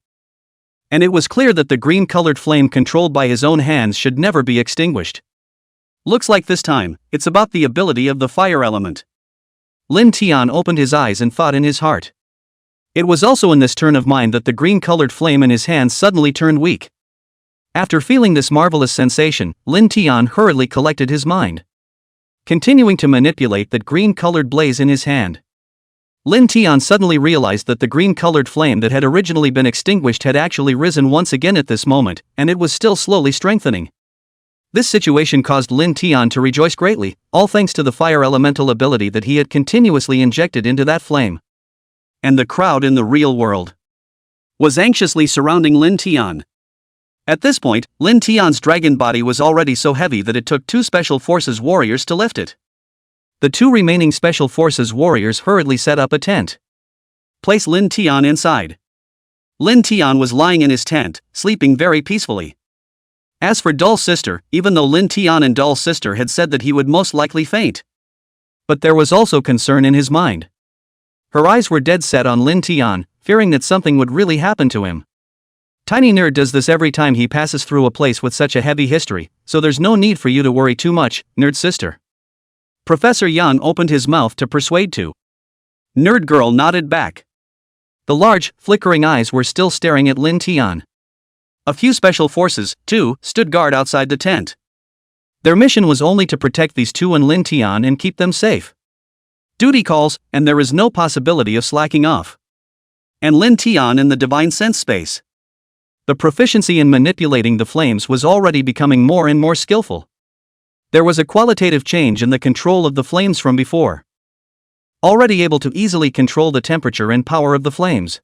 And it was clear that the green-colored flame controlled by his own hands should never be extinguished. Looks like this time, it's about the ability of the fire element. Lin Tian opened his eyes and thought in his heart. It was also in this turn of mind that the green-colored flame in his hands suddenly turned weak. After feeling this marvelous sensation, Lin Tian hurriedly collected his mind, continuing to manipulate that green-colored blaze in his hand. Lin Tian suddenly realized that the green-colored flame that had originally been extinguished had actually risen once again at this moment, and it was still slowly strengthening. This situation caused Lin Tian to rejoice greatly, all thanks to the fire elemental ability that he had continuously injected into that flame. And the crowd in the real world was anxiously surrounding Lin Tian. At this point, Lin Tian's dragon body was already so heavy that it took 2 Special Forces warriors to lift it. The 2 remaining Special Forces warriors hurriedly set up a tent. Place Lin Tian inside. Lin Tian was lying in his tent, sleeping very peacefully. As for Doll's sister, even though Lin Tian and Doll's sister had said that he would most likely faint, but there was also concern in his mind. Her eyes were dead set on Lin Tian, fearing that something would really happen to him. Tiny Nerd does this every time he passes through a place with such a heavy history, so there's no need for you to worry too much, Nerd sister. Professor Yang opened his mouth to persuade to. Nerd girl nodded back. The large, flickering eyes were still staring at Lin Tian. A few Special Forces, too, stood guard outside the tent. Their mission was only to protect these 2 and Lin Tian and keep them safe. Duty calls, and there is no possibility of slacking off. And Lin Tian in the divine sense space. The proficiency in manipulating the flames was already becoming more and more skillful. There was a qualitative change in the control of the flames from before. Already able to easily control the temperature and power of the flames.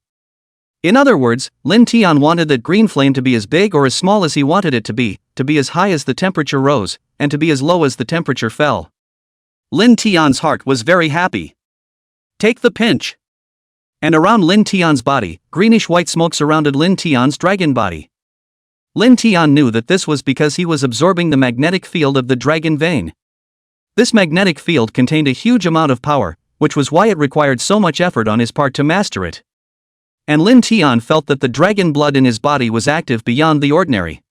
In other words, Lin Tian wanted that green flame to be as big or as small as he wanted it to be as high as the temperature rose, and to be as low as the temperature fell. Lin Tian's heart was very happy. Take the pinch. And around Lin Tian's body, greenish-white smoke surrounded Lin Tian's dragon body. Lin Tian knew that this was because he was absorbing the magnetic field of the dragon vein. This magnetic field contained a huge amount of power, which was why it required so much effort on his part to master it. And Lin Tian felt that the dragon blood in his body was active beyond the ordinary.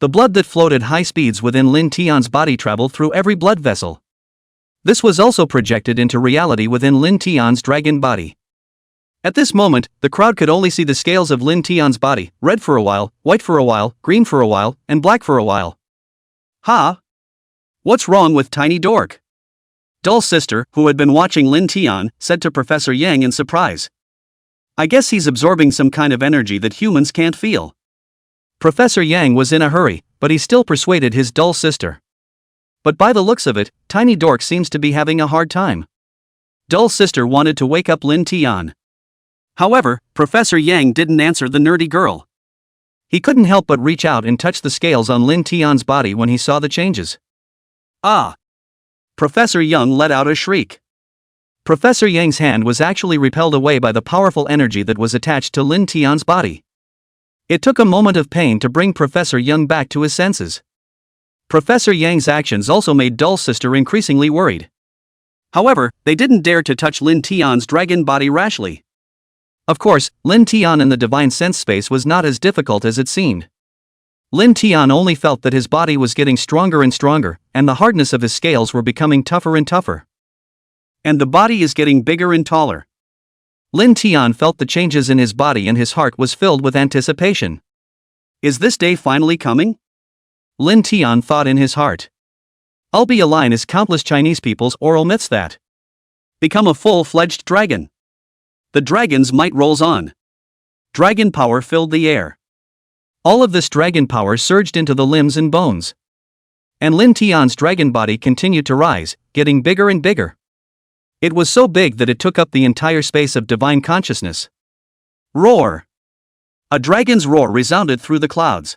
The blood that flowed at high speeds within Lin Tian's body traveled through every blood vessel. This was also projected into reality within Lin Tian's dragon body. At this moment, the crowd could only see the scales of Lin Tian's body, red for a while, white for a while, green for a while, and black for a while. Ha! What's wrong with Tiny Dork? Doll's sister, who had been watching Lin Tian, said to Professor Yang in surprise. I guess he's absorbing some kind of energy that humans can't feel. Professor Yang was in a hurry, but he still persuaded his Doll sister. But by the looks of it, Tiny Dork seems to be having a hard time. Doll's sister wanted to wake up Lin Tian. However, Professor Yang didn't answer the nerdy girl. He couldn't help but reach out and touch the scales on Lin Tian's body when he saw the changes. Ah! Professor Yang let out a shriek. Professor Yang's hand was actually repelled away by the powerful energy that was attached to Lin Tian's body. It took a moment of pain to bring Professor Yang back to his senses. Professor Yang's actions also made Doll's sister increasingly worried. However, they didn't dare to touch Lin Tian's dragon body rashly. Of course, Lin Tian in the divine sense space was not as difficult as it seemed. Lin Tian only felt that his body was getting stronger and stronger, and the hardness of his scales were becoming tougher and tougher. And the body is getting bigger and taller. Lin Tian felt the changes in his body and his heart was filled with anticipation. Is this day finally coming? Lin Tian thought in his heart. I'll be a line as countless Chinese people's oral myths that. Become a full-fledged dragon. The dragon's might rolls on. Dragon power filled the air. All of this dragon power surged into the limbs and bones. And Lin Tian's dragon body continued to rise, getting bigger and bigger. It was so big that it took up the entire space of divine consciousness. Roar! A dragon's roar resounded through the clouds.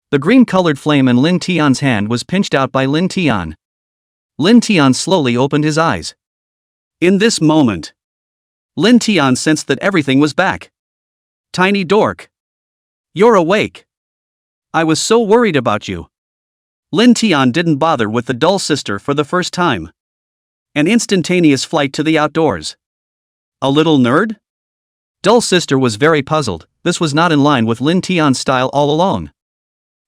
The green-colored flame in Lin Tian's hand was pinched out by Lin Tian. Lin Tian slowly opened his eyes. In this moment, Lin Tian sensed that everything was back. Tiny dork. You're awake. I was so worried about you. Lin Tian didn't bother with the dull sister for the first time. An instantaneous flight to the outdoors. A little nerd? Dull sister was very puzzled. This was not in line with Lin Tian's style all along.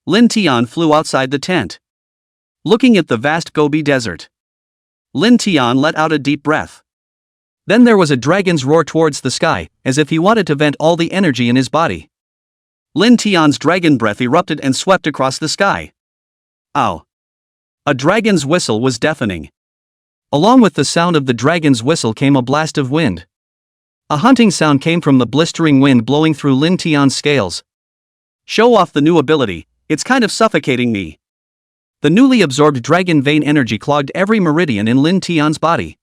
Lin Tian flew outside the tent, looking at the vast Gobi Desert. Lin Tian let out a deep breath. Then there was a dragon's roar towards the sky, as if he wanted to vent all the energy in his body. Lin Tian's dragon breath erupted and swept across the sky. Ow! A dragon's whistle was deafening. Along with the sound of the dragon's whistle came a blast of wind. A hunting sound came from the blistering wind blowing through Lin Tian's scales. Show off the new ability, it's kind of suffocating me. The newly absorbed dragon vein energy clogged every meridian in Lin Tian's body.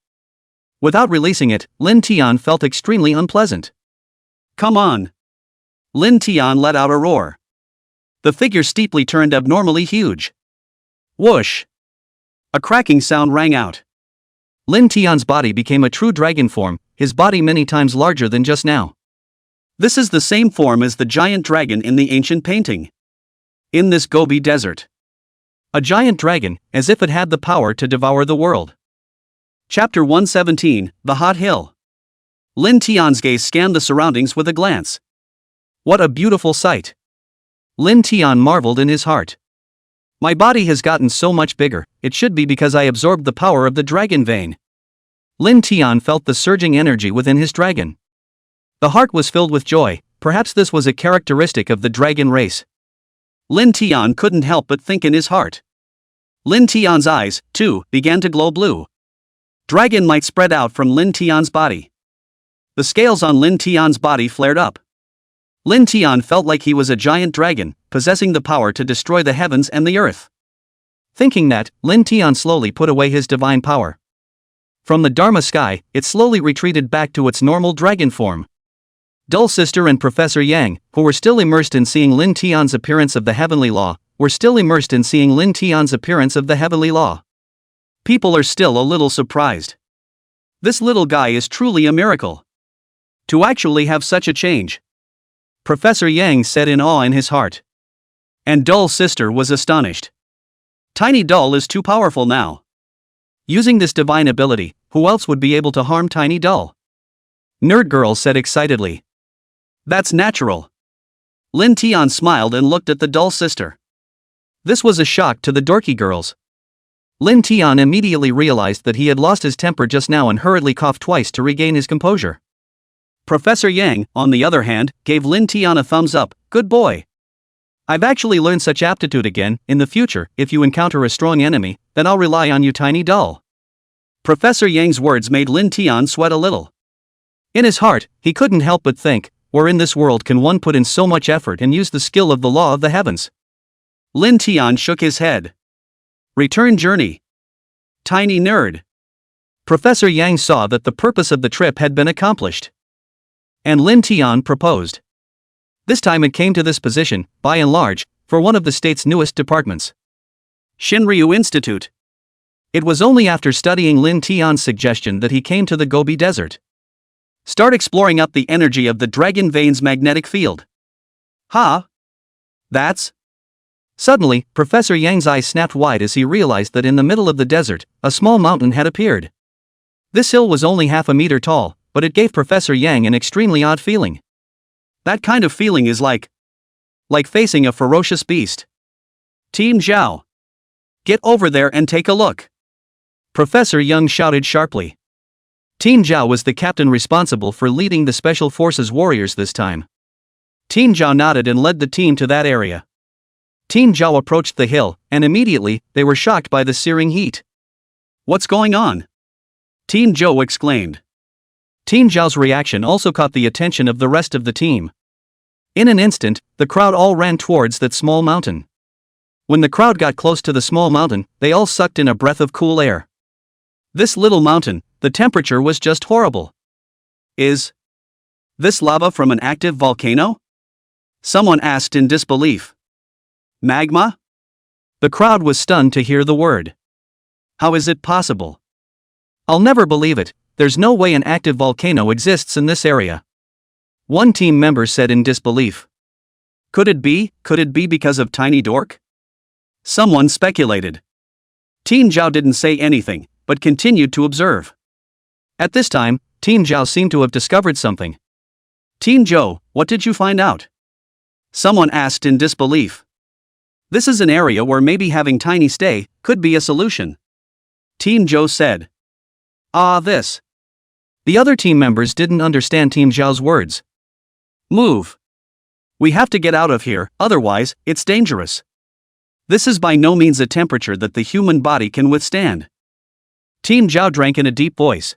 Without releasing it, Lin Tian felt extremely unpleasant. Come on! Lin Tian let out a roar. The figure steeply turned abnormally huge. Whoosh! A cracking sound rang out. Lin Tian's body became a true dragon form, his body many times larger than just now. This is the same form as the giant dragon in the ancient painting. In this Gobi Desert. A giant dragon, as if it had the power to devour the world. Chapter 117, The Hot Hill. Lin Tian's gaze scanned the surroundings with a glance. What a beautiful sight! Lin Tian marveled in his heart. My body has gotten so much bigger, it should be because I absorbed the power of the dragon vein. Lin Tian felt the surging energy within his dragon. The heart was filled with joy, perhaps this was a characteristic of the dragon race. Lin Tian couldn't help but think in his heart. Lin Tian's eyes, too, began to glow blue. Dragon might spread out from Lin Tian's body. The scales on Lin Tian's body flared up. Lin Tian felt like he was a giant dragon, possessing the power to destroy the heavens and the earth. Thinking that, Lin Tian slowly put away his divine power. From the Dharma sky, it slowly retreated back to its normal dragon form. Dull Sister and Professor Yang, who were still immersed in seeing Lin Tian's appearance of the heavenly law, were still immersed in seeing Lin Tian's appearance of the heavenly law. People are still a little surprised. This little guy is truly a miracle. To actually have such a change. Professor Yang said in awe in his heart. And Dull Sister was astonished. Tiny Dull is too powerful now. Using this divine ability, who else would be able to harm Tiny Dull? Nerd Girl said excitedly. That's natural. Lin Tian smiled and looked at the Dull Sister. This was a shock to the dorky girls. Lin Tian immediately realized that he had lost his temper just now and hurriedly coughed twice to regain his composure. Professor Yang, on the other hand, gave Lin Tian a thumbs up. Good boy. I've actually learned such aptitude again. In the future, if you encounter a strong enemy, then I'll rely on you, Tiny Dull. Professor Yang's words made Lin Tian sweat a little. In his heart, he couldn't help but think, where in this world can one put in so much effort and use the skill of the law of the heavens? Lin Tian shook his head. Return journey. Tiny nerd. Professor Yang saw that the purpose of the trip had been accomplished. And Lin Tian proposed. This time it came to this position, by and large, for one of the state's newest departments. Shinryu Institute. It was only after studying Lin Tian's suggestion that he came to the Gobi Desert. Start exploring up the energy of the dragon vein's magnetic field. Huh? That's... Suddenly, Professor Yang's eyes snapped wide as he realized that in the middle of the desert, a small mountain had appeared. This hill was only half a meter tall, but it gave Professor Yang an extremely odd feeling. That kind of feeling is like facing a ferocious beast. Team Zhao, get over there and take a look. Professor Yang shouted sharply. Team Zhao was the captain responsible for leading the Special Forces warriors this time. Team Zhao nodded and led the team to that area. Team Zhao approached the hill, and immediately, they were shocked by the searing heat. What's going on? Team Zhou exclaimed. Team Zhao's reaction also caught the attention of the rest of the team. In an instant, the crowd all ran towards that small mountain. When the crowd got close to the small mountain, they all sucked in a breath of cool air. This little mountain, the temperature was just horrible. Is this lava from an active volcano? Someone asked in disbelief. Magma? The crowd was stunned to hear the word. How is it possible? I'll never believe it, there's no way an active volcano exists in this area. One team member said in disbelief. Could it be because of Tiny Dork? Someone speculated. Team Zhao didn't say anything, but continued to observe. At this time, Team Zhao seemed to have discovered something. Team Zhou, what did you find out? Someone asked in disbelief. This is an area where maybe having Tiny stay could be a solution. Team Zhou said. This. The other team members didn't understand Team Zhao's words. Move. We have to get out of here, otherwise, it's dangerous. This is by no means a temperature that the human body can withstand. Team Zhao drank in a deep voice.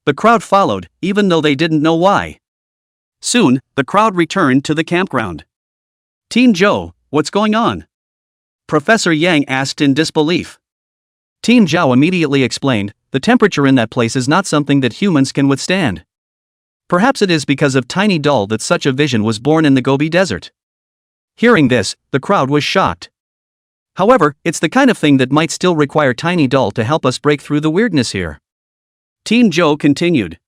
The crowd followed, even though they didn't know why. Soon, the crowd returned to the campground. Team Zhou, what's going on? Professor Yang asked in disbelief. Team Zhao immediately explained, the temperature in that place is not something that humans can withstand. Perhaps it is because of Tiny Doll that such a vision was born in the Gobi Desert. Hearing this, the crowd was shocked. However, it's the kind of thing that might still require Tiny Doll to help us break through the weirdness here. Team Zhou continued.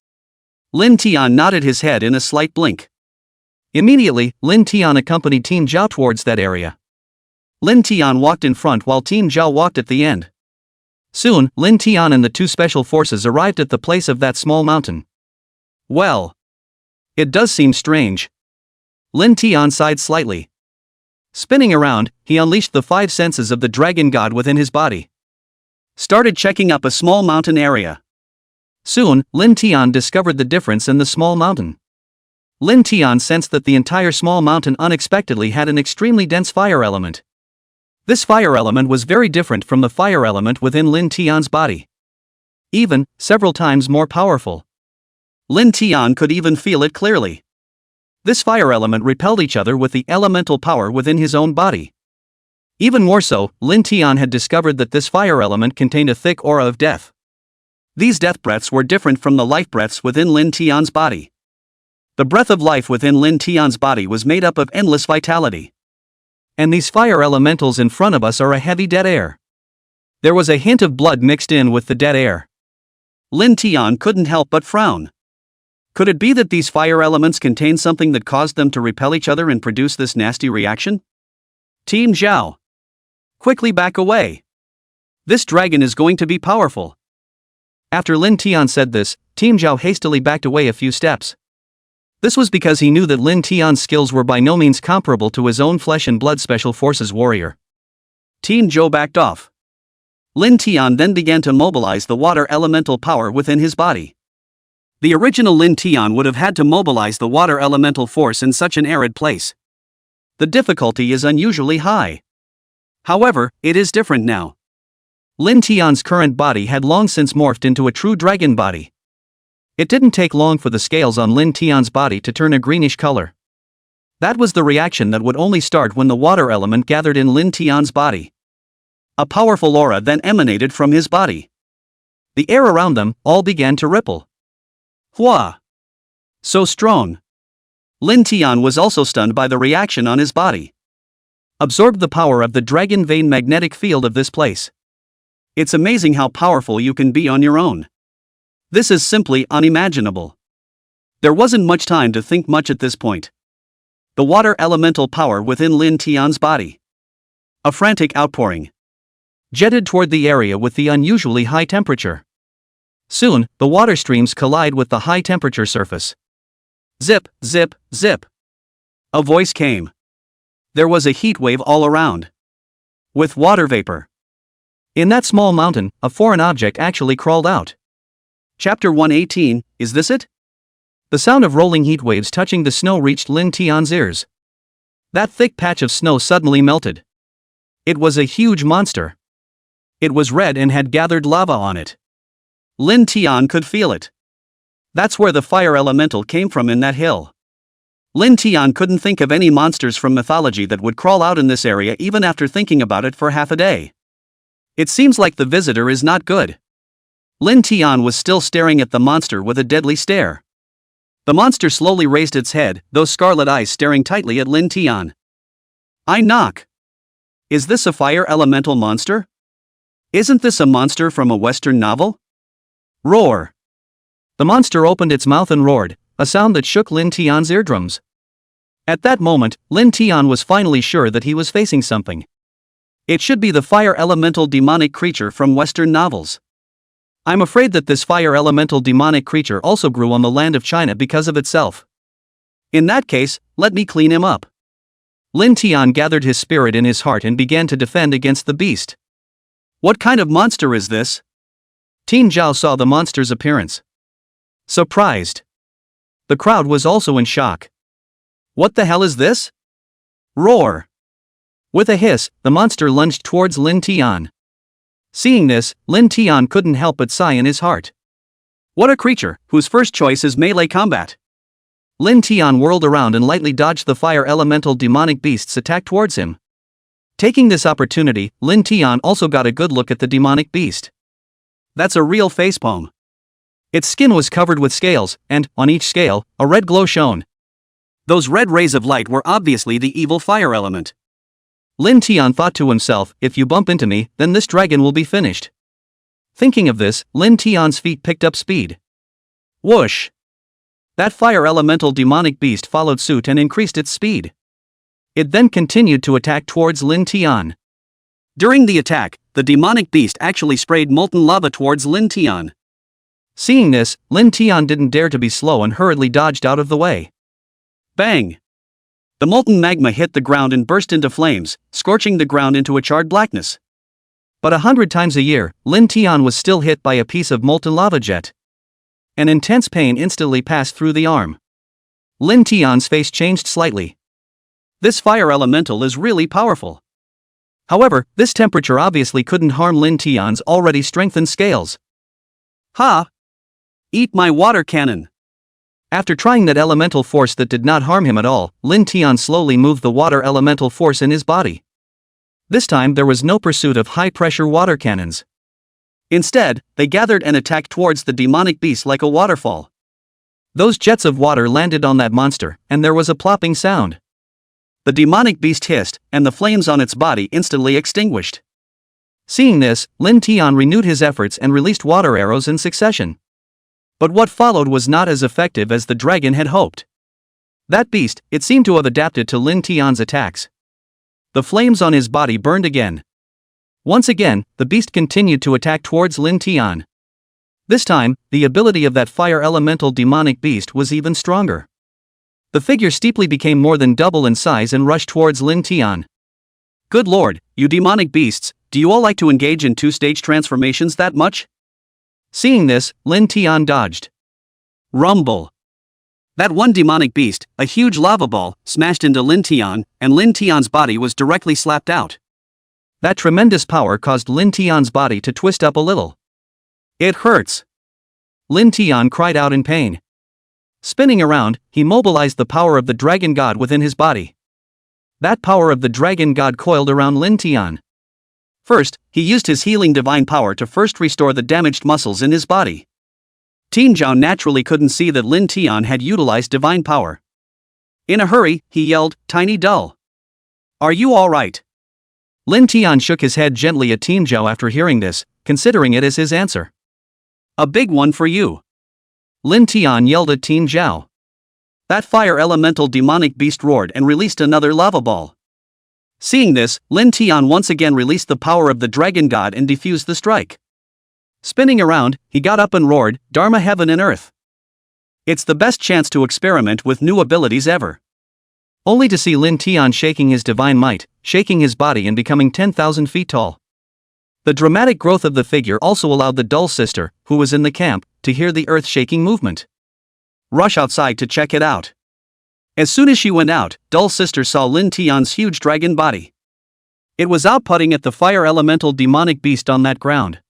Lin Tian nodded his head in a slight blink. Immediately, Lin Tian accompanied Team Zhao towards that area. Lin Tian walked in front while Team Zhao walked at the end. Soon, Lin Tian and the two special forces arrived at the place of that small mountain. Well, it does seem strange. Lin Tian sighed slightly. Spinning around, he unleashed the 5 senses of the dragon god within his body. Started checking up a small mountain area. Soon, Lin Tian discovered the difference in the small mountain. Lin Tian sensed that the entire small mountain unexpectedly had an extremely dense fire element. This fire element was very different from the fire element within Lin Tian's body. Even, several times more powerful. Lin Tian could even feel it clearly. This fire element repelled each other with the elemental power within his own body. Even more so, Lin Tian had discovered that this fire element contained a thick aura of death. These death breaths were different from the life breaths within Lin Tian's body. The breath of life within Lin Tian's body was made up of endless vitality. And these fire elementals in front of us are a heavy dead air. There was a hint of blood mixed in with the dead air. Lin Tian couldn't help but frown. Could it be that these fire elements contain something that caused them to repel each other and produce this nasty reaction? Team Zhao, quickly back away. This dragon is going to be powerful. After Lin Tian said this, Team Zhao hastily backed away a few steps. This was because he knew that Lin Tian's skills were by no means comparable to his own flesh and blood special forces warrior. Team Zhou backed off. Lin Tian then began to mobilize the water elemental power within his body. The original Lin Tian would have had to mobilize the water elemental force in such an arid place. The difficulty is unusually high. However, it is different now. Lin Tian's current body had long since morphed into a true dragon body. It didn't take long for the scales on Lin Tian's body to turn a greenish color. That was the reaction that would only start when the water element gathered in Lin Tian's body. A powerful aura then emanated from his body. The air around them all began to ripple. Hua! So strong! Lin Tian was also stunned by the reaction on his body. Absorbed the power of the dragon vein magnetic field of this place. It's amazing how powerful you can be on your own. This is simply unimaginable. There wasn't much time to think much at this point. The water elemental power within Lin Tian's body. A frantic outpouring. Jetted toward the area with the unusually high temperature. Soon, the water streams collide with the high-temperature surface. Zip, zip, zip. A voice came. There was a heat wave all around. With water vapor. In that small mountain, a foreign object actually crawled out. Chapter 118, is this it? The sound of rolling heat waves touching the snow reached Lin Tian's ears. That thick patch of snow suddenly melted. It was a huge monster. It was red and had gathered lava on it. Lin Tian could feel it. That's where the fire elemental came from in that hill. Lin Tian couldn't think of any monsters from mythology that would crawl out in this area even after thinking about it for half a day. It seems like the visitor is not good. Lin Tian was still staring at the monster with a deadly stare. The monster slowly raised its head, those scarlet eyes staring tightly at Lin Tian. I knock. Is this a fire elemental monster? Isn't this a monster from a Western novel? Roar. The monster opened its mouth and roared, a sound that shook Lin Tian's eardrums. At that moment, Lin Tian was finally sure that he was facing something. It should be the fire elemental demonic creature from Western novels. I'm afraid that this fire elemental demonic creature also grew on the land of China because of itself. In that case, let me clean him up. Lin Tian gathered his spirit in his heart and began to defend against the beast. What kind of monster is this? Tin Zhao saw the monster's appearance. Surprised. The crowd was also in shock. What the hell is this? Roar. With a hiss, the monster lunged towards Lin Tian. Seeing this, Lin Tian couldn't help but sigh in his heart. What a creature, whose first choice is melee combat. Lin Tian whirled around and lightly dodged the fire elemental demonic beast's attack towards him. Taking this opportunity, Lin Tian also got a good look at the demonic beast. That's a real facepalm. Its skin was covered with scales, and, on each scale, a red glow shone. Those red rays of light were obviously the evil fire element. Lin Tian thought to himself, if you bump into me, then this dragon will be finished. Thinking of this, Lin Tian's feet picked up speed. Whoosh! That fire elemental demonic beast followed suit and increased its speed. It then continued to attack towards Lin Tian. During the attack, the demonic beast actually sprayed molten lava towards Lin Tian. Seeing this, Lin Tian didn't dare to be slow and hurriedly dodged out of the way. Bang! The molten magma hit the ground and burst into flames, scorching the ground into a charred blackness. But 100 times a year, Lin Tian was still hit by a piece of molten lava jet. An intense pain instantly passed through the arm. Lin Tian's face changed slightly. This fire elemental is really powerful. However, this temperature obviously couldn't harm Lin Tian's already strengthened scales. Ha! Eat my water cannon! After trying that elemental force that did not harm him at all, Lin Tian slowly moved the water elemental force in his body. This time there was no pursuit of high-pressure water cannons. Instead, they gathered and attacked towards the demonic beast like a waterfall. Those jets of water landed on that monster, and there was a plopping sound. The demonic beast hissed, and the flames on its body instantly extinguished. Seeing this, Lin Tian renewed his efforts and released water arrows in succession. But what followed was not as effective as the dragon had hoped. That beast, it seemed to have adapted to Lin Tian's attacks. The flames on his body burned again. Once again, the beast continued to attack towards Lin Tian. This time, the ability of that fire elemental demonic beast was even stronger. The figure steeply became more than double in size and rushed towards Lin Tian. Good lord, you demonic beasts, do you all like to engage in two-stage transformations that much? Seeing this, Lin Tian dodged. Rumble. That one demonic beast, a huge lava ball, smashed into Lin Tian, and Lin Tian's body was directly slapped out. That tremendous power caused Lin Tian's body to twist up a little. It hurts. Lin Tian cried out in pain. Spinning around, he mobilized the power of the dragon god within his body. That power of the dragon god coiled around Lin Tian. First, he used his healing divine power to first restore the damaged muscles in his body. Tin Zhao naturally couldn't see that Lin Tian had utilized divine power. In a hurry, he yelled, "Tiny Dull. Are you alright?" Lin Tian shook his head gently at Tin Zhao after hearing this, considering it as his answer. A big one for you. Lin Tian yelled at Tin Zhao. That fire elemental demonic beast roared and released another lava ball. Seeing this, Lin Tian once again released the power of the dragon god and defused the strike. Spinning around, he got up and roared, "Dharma heaven and earth." It's the best chance to experiment with new abilities ever. Only to see Lin Tian shaking his divine might, shaking his body and becoming 10,000 feet tall. The dramatic growth of the figure also allowed the dull sister, who was in the camp, to hear the earth-shaking movement. Rush outside to check it out. As soon as she went out, dull sister saw Lin Tian's huge dragon body. It was outputting at the fire elemental demonic beast on that ground.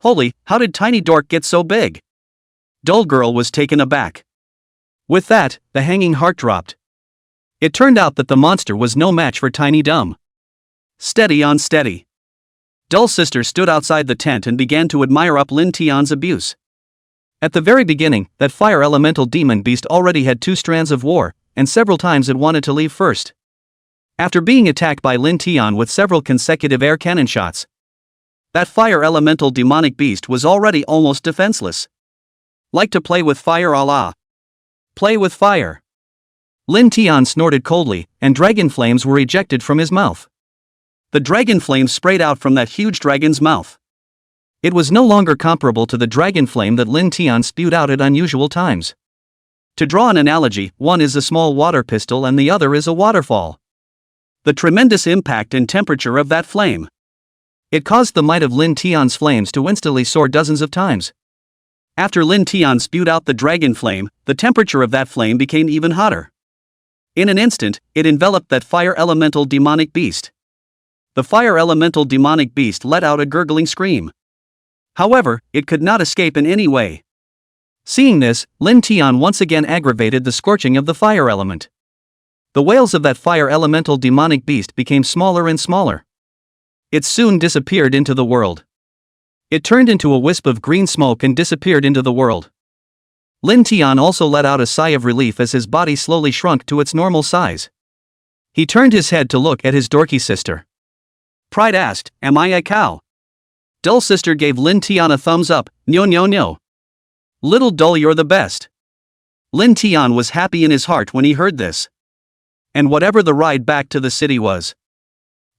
Holy, how did Tiny Dork get so big? Dull girl was taken aback. With that, the hanging heart dropped. It turned out that the monster was no match for Tiny Dumb. Steady on steady. Dull sister stood outside the tent and began to admire up Lin Tian's abuse. At the very beginning, that fire elemental demon beast already had 2 strands of war, and several times it wanted to leave first. After being attacked by Lin Tian with several consecutive air cannon shots, that fire elemental demonic beast was already almost defenseless. Like to play with fire, Allah. Play with fire. Lin Tian snorted coldly, and dragon flames were ejected from his mouth. The dragon flames sprayed out from that huge dragon's mouth. It was no longer comparable to the dragon flame that Lin Tian spewed out at unusual times. To draw an analogy, one is a small water pistol and the other is a waterfall. The tremendous impact and temperature of that flame. It caused the might of Lin Tian's flames to instantly soar dozens of times. After Lin Tian spewed out the dragon flame, the temperature of that flame became even hotter. In an instant, it enveloped that fire elemental demonic beast. The fire elemental demonic beast let out a gurgling scream. However, it could not escape in any way. Seeing this, Lin Tian once again aggravated the scorching of the fire element. The wails of that fire elemental demonic beast became smaller and smaller. It soon disappeared into the world. It turned into a wisp of green smoke and disappeared into the world. Lin Tian also let out a sigh of relief as his body slowly shrunk to its normal size. He turned his head to look at his dorky sister. Pride asked, "Am I a cow?" Dull sister gave Lin Tian a thumbs up, "No no no. Little Dull, you're the best." Lin Tian was happy in his heart when he heard this. And whatever the ride back to the city was.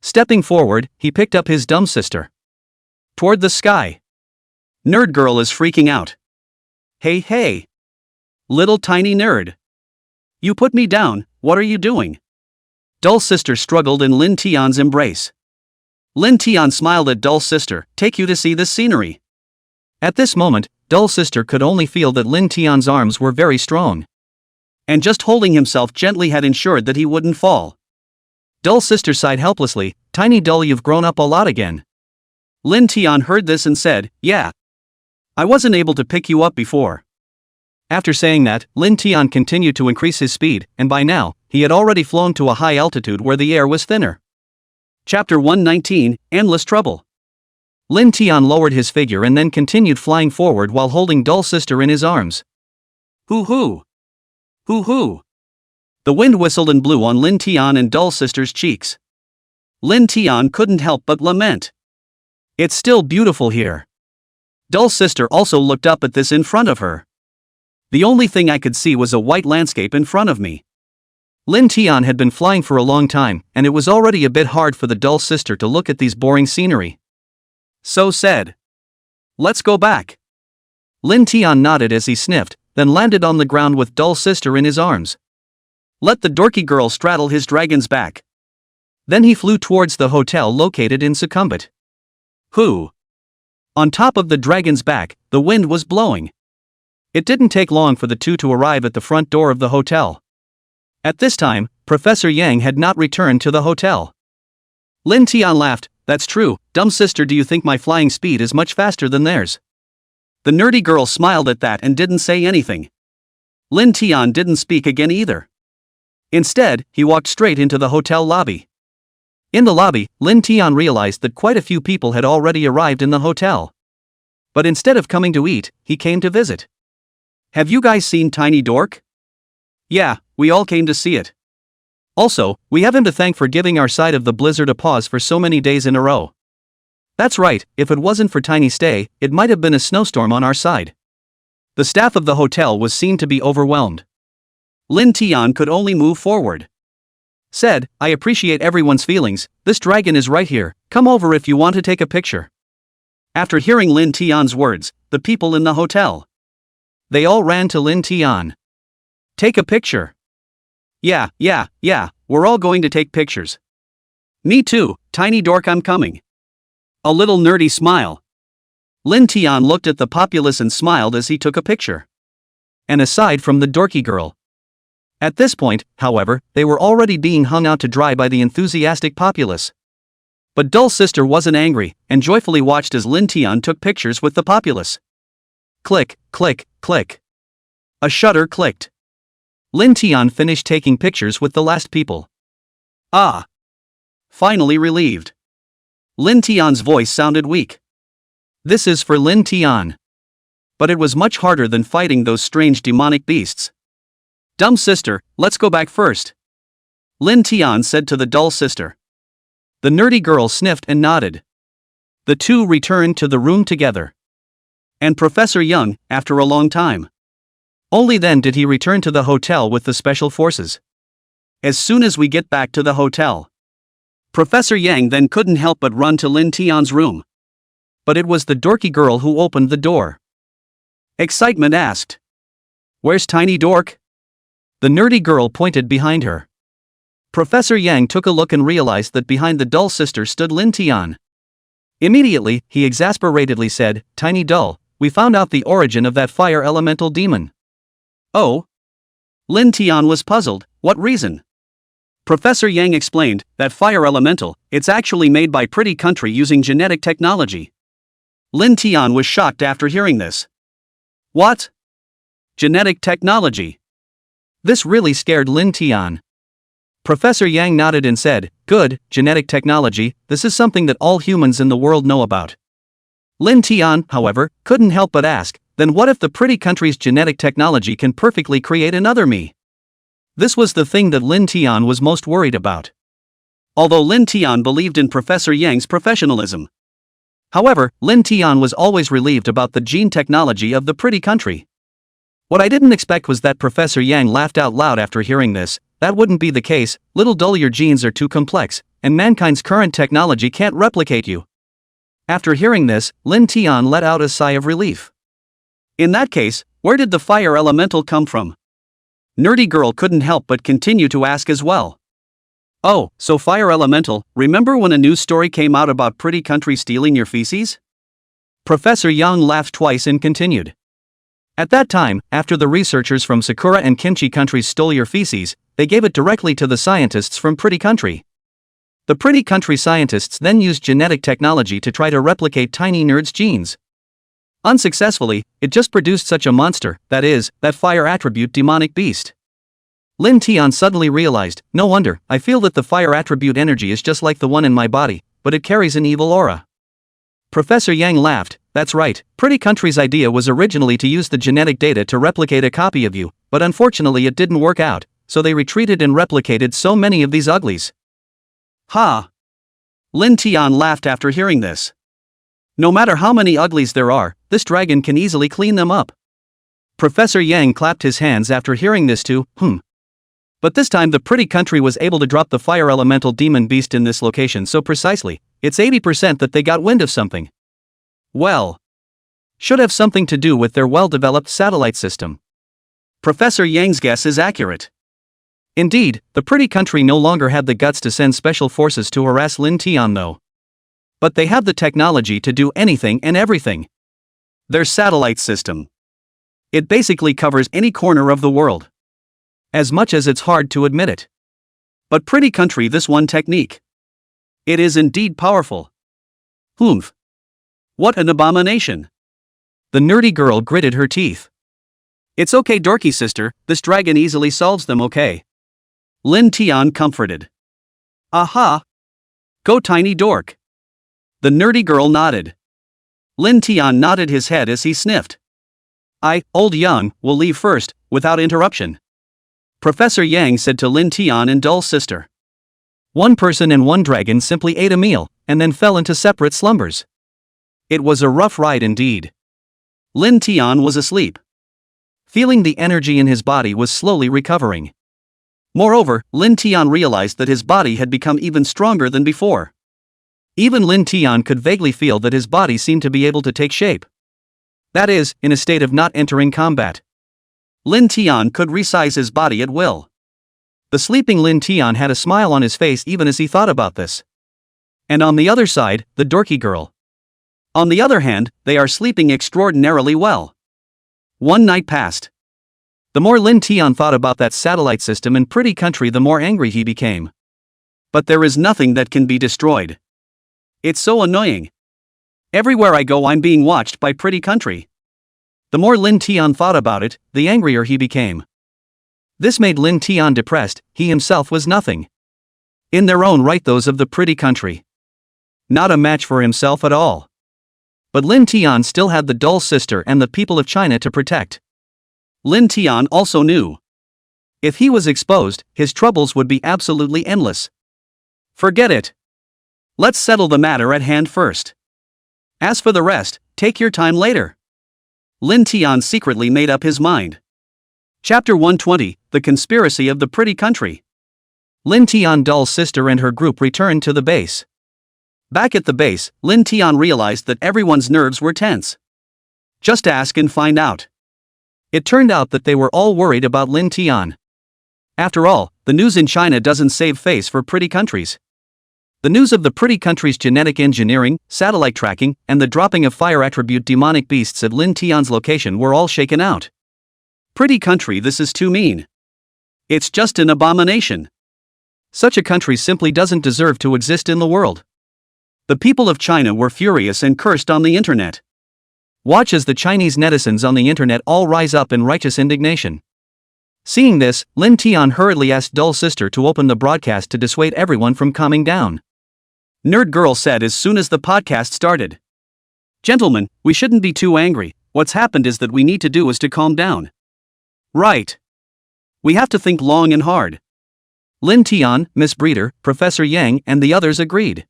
Stepping forward, he picked up his dumb sister. Toward the sky. Nerd girl is freaking out. Hey hey. Little tiny nerd. You put me down, what are you doing? Dull sister struggled in Lin Tian's embrace. Lin Tian smiled at Dull sister, "Take you to see this scenery." At this moment, Dull sister could only feel that Lin Tian's arms were very strong. And just holding himself gently had ensured that he wouldn't fall. Dull sister sighed helplessly, "Tiny Dull, you've grown up a lot again." Lin Tian heard this and said, "Yeah. I wasn't able to pick you up before." After saying that, Lin Tian continued to increase his speed, and by now, he had already flown to a high altitude where the air was thinner. Chapter 119, Endless Trouble. Lin Tian lowered his figure and then continued flying forward while holding Dull sister in his arms. Hoo hoo! Hoo hoo! The wind whistled and blew on Lin Tian and Dull sister's cheeks. Lin Tian couldn't help but lament. It's still beautiful here. Dull sister also looked up at this in front of her. The only thing I could see was a white landscape in front of me. Lin Tian had been flying for a long time, and it was already a bit hard for the Dull sister to look at these boring scenery. So said. Let's go back. Lin Tian nodded as he sniffed, then landed on the ground with Dull sister in his arms. Let the dorky girl straddle his dragon's back. Then he flew towards the hotel located in Succumbit. Who? On top of the dragon's back, the wind was blowing. It didn't take long for the two to arrive at the front door of the hotel. At this time, Professor Yang had not returned to the hotel. Lin Tian laughed, "That's true, dumb sister, do you think my flying speed is much faster than theirs?" The nerdy girl smiled at that and didn't say anything. Lin Tian didn't speak again either. Instead, he walked straight into the hotel lobby. In the lobby, Lin Tian realized that quite a few people had already arrived in the hotel. But instead of coming to eat, he came to visit. "Have you guys seen Tiny Dork?" "Yeah, we all came to see it. Also, we have him to thank for giving our side of the blizzard a pause for so many days in a row." "That's right, if it wasn't for Tiny Stay, it might have been a snowstorm on our side." The staff of the hotel was seen to be overwhelmed. Lin Tian could only move forward. Said, "I appreciate everyone's feelings, this dragon is right here, come over if you want to take a picture." After hearing Lin Tian's words, the people in the hotel, they all ran to Lin Tian. Take a picture. Yeah, we're all going to take pictures. Me too, tiny dork, I'm coming. A little nerdy smile. Lin Tian looked at the populace and smiled as he took a picture. And aside from the dorky girl. At this point, however, they were already being hung out to dry by the enthusiastic populace. But Dull Sister wasn't angry, and joyfully watched as Lin Tian took pictures with the populace. Click, click, click. A shutter clicked. Lin Tian finished taking pictures with the last people. Ah! Finally relieved. Lin Tian's voice sounded weak. This is for Lin Tian. But it was much harder than fighting those strange demonic beasts. Dumb sister, let's go back first. Lin Tian said to the Dull Sister. The nerdy girl sniffed and nodded. The two returned to the room together. And Professor Young, after a long time. Only then did he return to the hotel with the special forces. As soon as we get back to the hotel. Professor Yang then couldn't help but run to Lin Tian's room. But it was the dorky girl who opened the door. Excitement asked. Where's Tiny Dork? The nerdy girl pointed behind her. Professor Yang took a look and realized that behind the Dull Sister stood Lin Tian. Immediately, he exasperatedly said, Tiny Dull, we found out the origin of that fire elemental demon. Oh? Lin Tian was puzzled, what reason? Professor Yang explained, that fire elemental, it's actually made by Pretty Country using genetic technology. Lin Tian was shocked after hearing this. What? Genetic technology? This really scared Lin Tian. Professor Yang nodded and said, good, genetic technology, this is something that all humans in the world know about. Lin Tian, however, couldn't help but ask, then what if the Pretty Country's genetic technology can perfectly create another me? This was the thing that Lin Tian was most worried about. Although Lin Tian believed in Professor Yang's professionalism. However, Lin Tian was always relieved about the gene technology of the Pretty Country. What I didn't expect was that Professor Yang laughed out loud after hearing this. That wouldn't be the case, little dull, your genes are too complex, and mankind's current technology can't replicate you. After hearing this, Lin Tian let out a sigh of relief. In that case, where did the fire elemental come from? Nerdy girl couldn't help but continue to ask as well. Oh, so fire elemental, remember when a news story came out about Pretty Country stealing your feces? Professor Yang laughed twice and continued. At that time, after the researchers from Sakura and Kimchi countries stole your feces, they gave it directly to the scientists from Pretty Country. The Pretty Country scientists then used genetic technology to try to replicate Tiny Nerd's genes. Unsuccessfully, it just produced such a monster, that is, that fire attribute demonic beast. Lin Tian suddenly realized, no wonder, I feel that the fire attribute energy is just like the one in my body, but it carries an evil aura. Professor Yang laughed, that's right, Pretty Country's idea was originally to use the genetic data to replicate a copy of you, but unfortunately it didn't work out, so they retreated and replicated so many of these uglies. Ha! Lin Tian laughed after hearing this. No matter how many uglies there are, this dragon can easily clean them up. Professor Yang clapped his hands after hearing this too, But this time the Pretty Country was able to drop the fire elemental demon beast in this location so precisely, it's 80% that they got wind of something. Well, should have something to do with their well-developed satellite system. Professor Yang's guess is accurate. Indeed, the Pretty Country no longer had the guts to send special forces to harass Lin Tian though. But they have the technology to do anything and everything. Their satellite system. It basically covers any corner of the world. As much as it's hard to admit it. But Pretty Country, this one technique. It is indeed powerful. Humph. What an abomination. The nerdy girl gritted her teeth. It's okay, dorky sister, this dragon easily solves them, okay? Lin Tian comforted. Aha! Go, tiny dork. The nerdy girl nodded. Lin Tian nodded his head as he sniffed. Old Yang, will leave first, without interruption. Professor Yang said to Lin Tian and Dull Sister. One person and one dragon simply ate a meal, and then fell into separate slumbers. It was a rough ride indeed. Lin Tian was asleep. Feeling the energy in his body was slowly recovering. Moreover, Lin Tian realized that his body had become even stronger than before. Even Lin Tian could vaguely feel that his body seemed to be able to take shape. That is, in a state of not entering combat. Lin Tian could resize his body at will. The sleeping Lin Tian had a smile on his face even as he thought about this. And on the other side, the dorky girl. On the other hand, they are sleeping extraordinarily well. One night passed. The more Lin Tian thought about that satellite system in Pretty Country, the more angry he became. But there is nothing that can be destroyed. It's so annoying. Everywhere I go, I'm being watched by Pretty Country. The more Lin Tian thought about it, the angrier he became. This made Lin Tian depressed. He himself was nothing. In their own right, those of the Pretty Country. Not a match for himself at all. But Lin Tian still had the dull sister and the people of China to protect. Lin Tian also knew. If he was exposed, his troubles would be absolutely endless. Forget it. Let's settle the matter at hand first. As for the rest, take your time later. Lin Tian secretly made up his mind. Chapter 120, The Conspiracy of the Pretty Country. Lin Tian's dull sister and her group returned to the base. Back at the base, Lin Tian realized that everyone's nerves were tense. Just ask and find out. It turned out that they were all worried about Lin Tian. After all, the news in China doesn't save face for Pretty Countries. The news of the Pretty Country's genetic engineering, satellite tracking, and the dropping of fire attribute demonic beasts at Lin Tian's location were all shaken out. Pretty Country, this is too mean. It's just an abomination. Such a country simply doesn't deserve to exist in the world. The people of China were furious and cursed on the internet. Watch as the Chinese netizens on the internet all rise up in righteous indignation. Seeing this, Lin Tian hurriedly asked Dull Sister to open the broadcast to dissuade everyone from calming down. Nerd Girl said as soon as the podcast started. Gentlemen, we shouldn't be too angry. What's happened is that we need to do is to calm down. Right. We have to think long and hard. Lin Tian, Miss Breeder, Professor Yang, and the others agreed.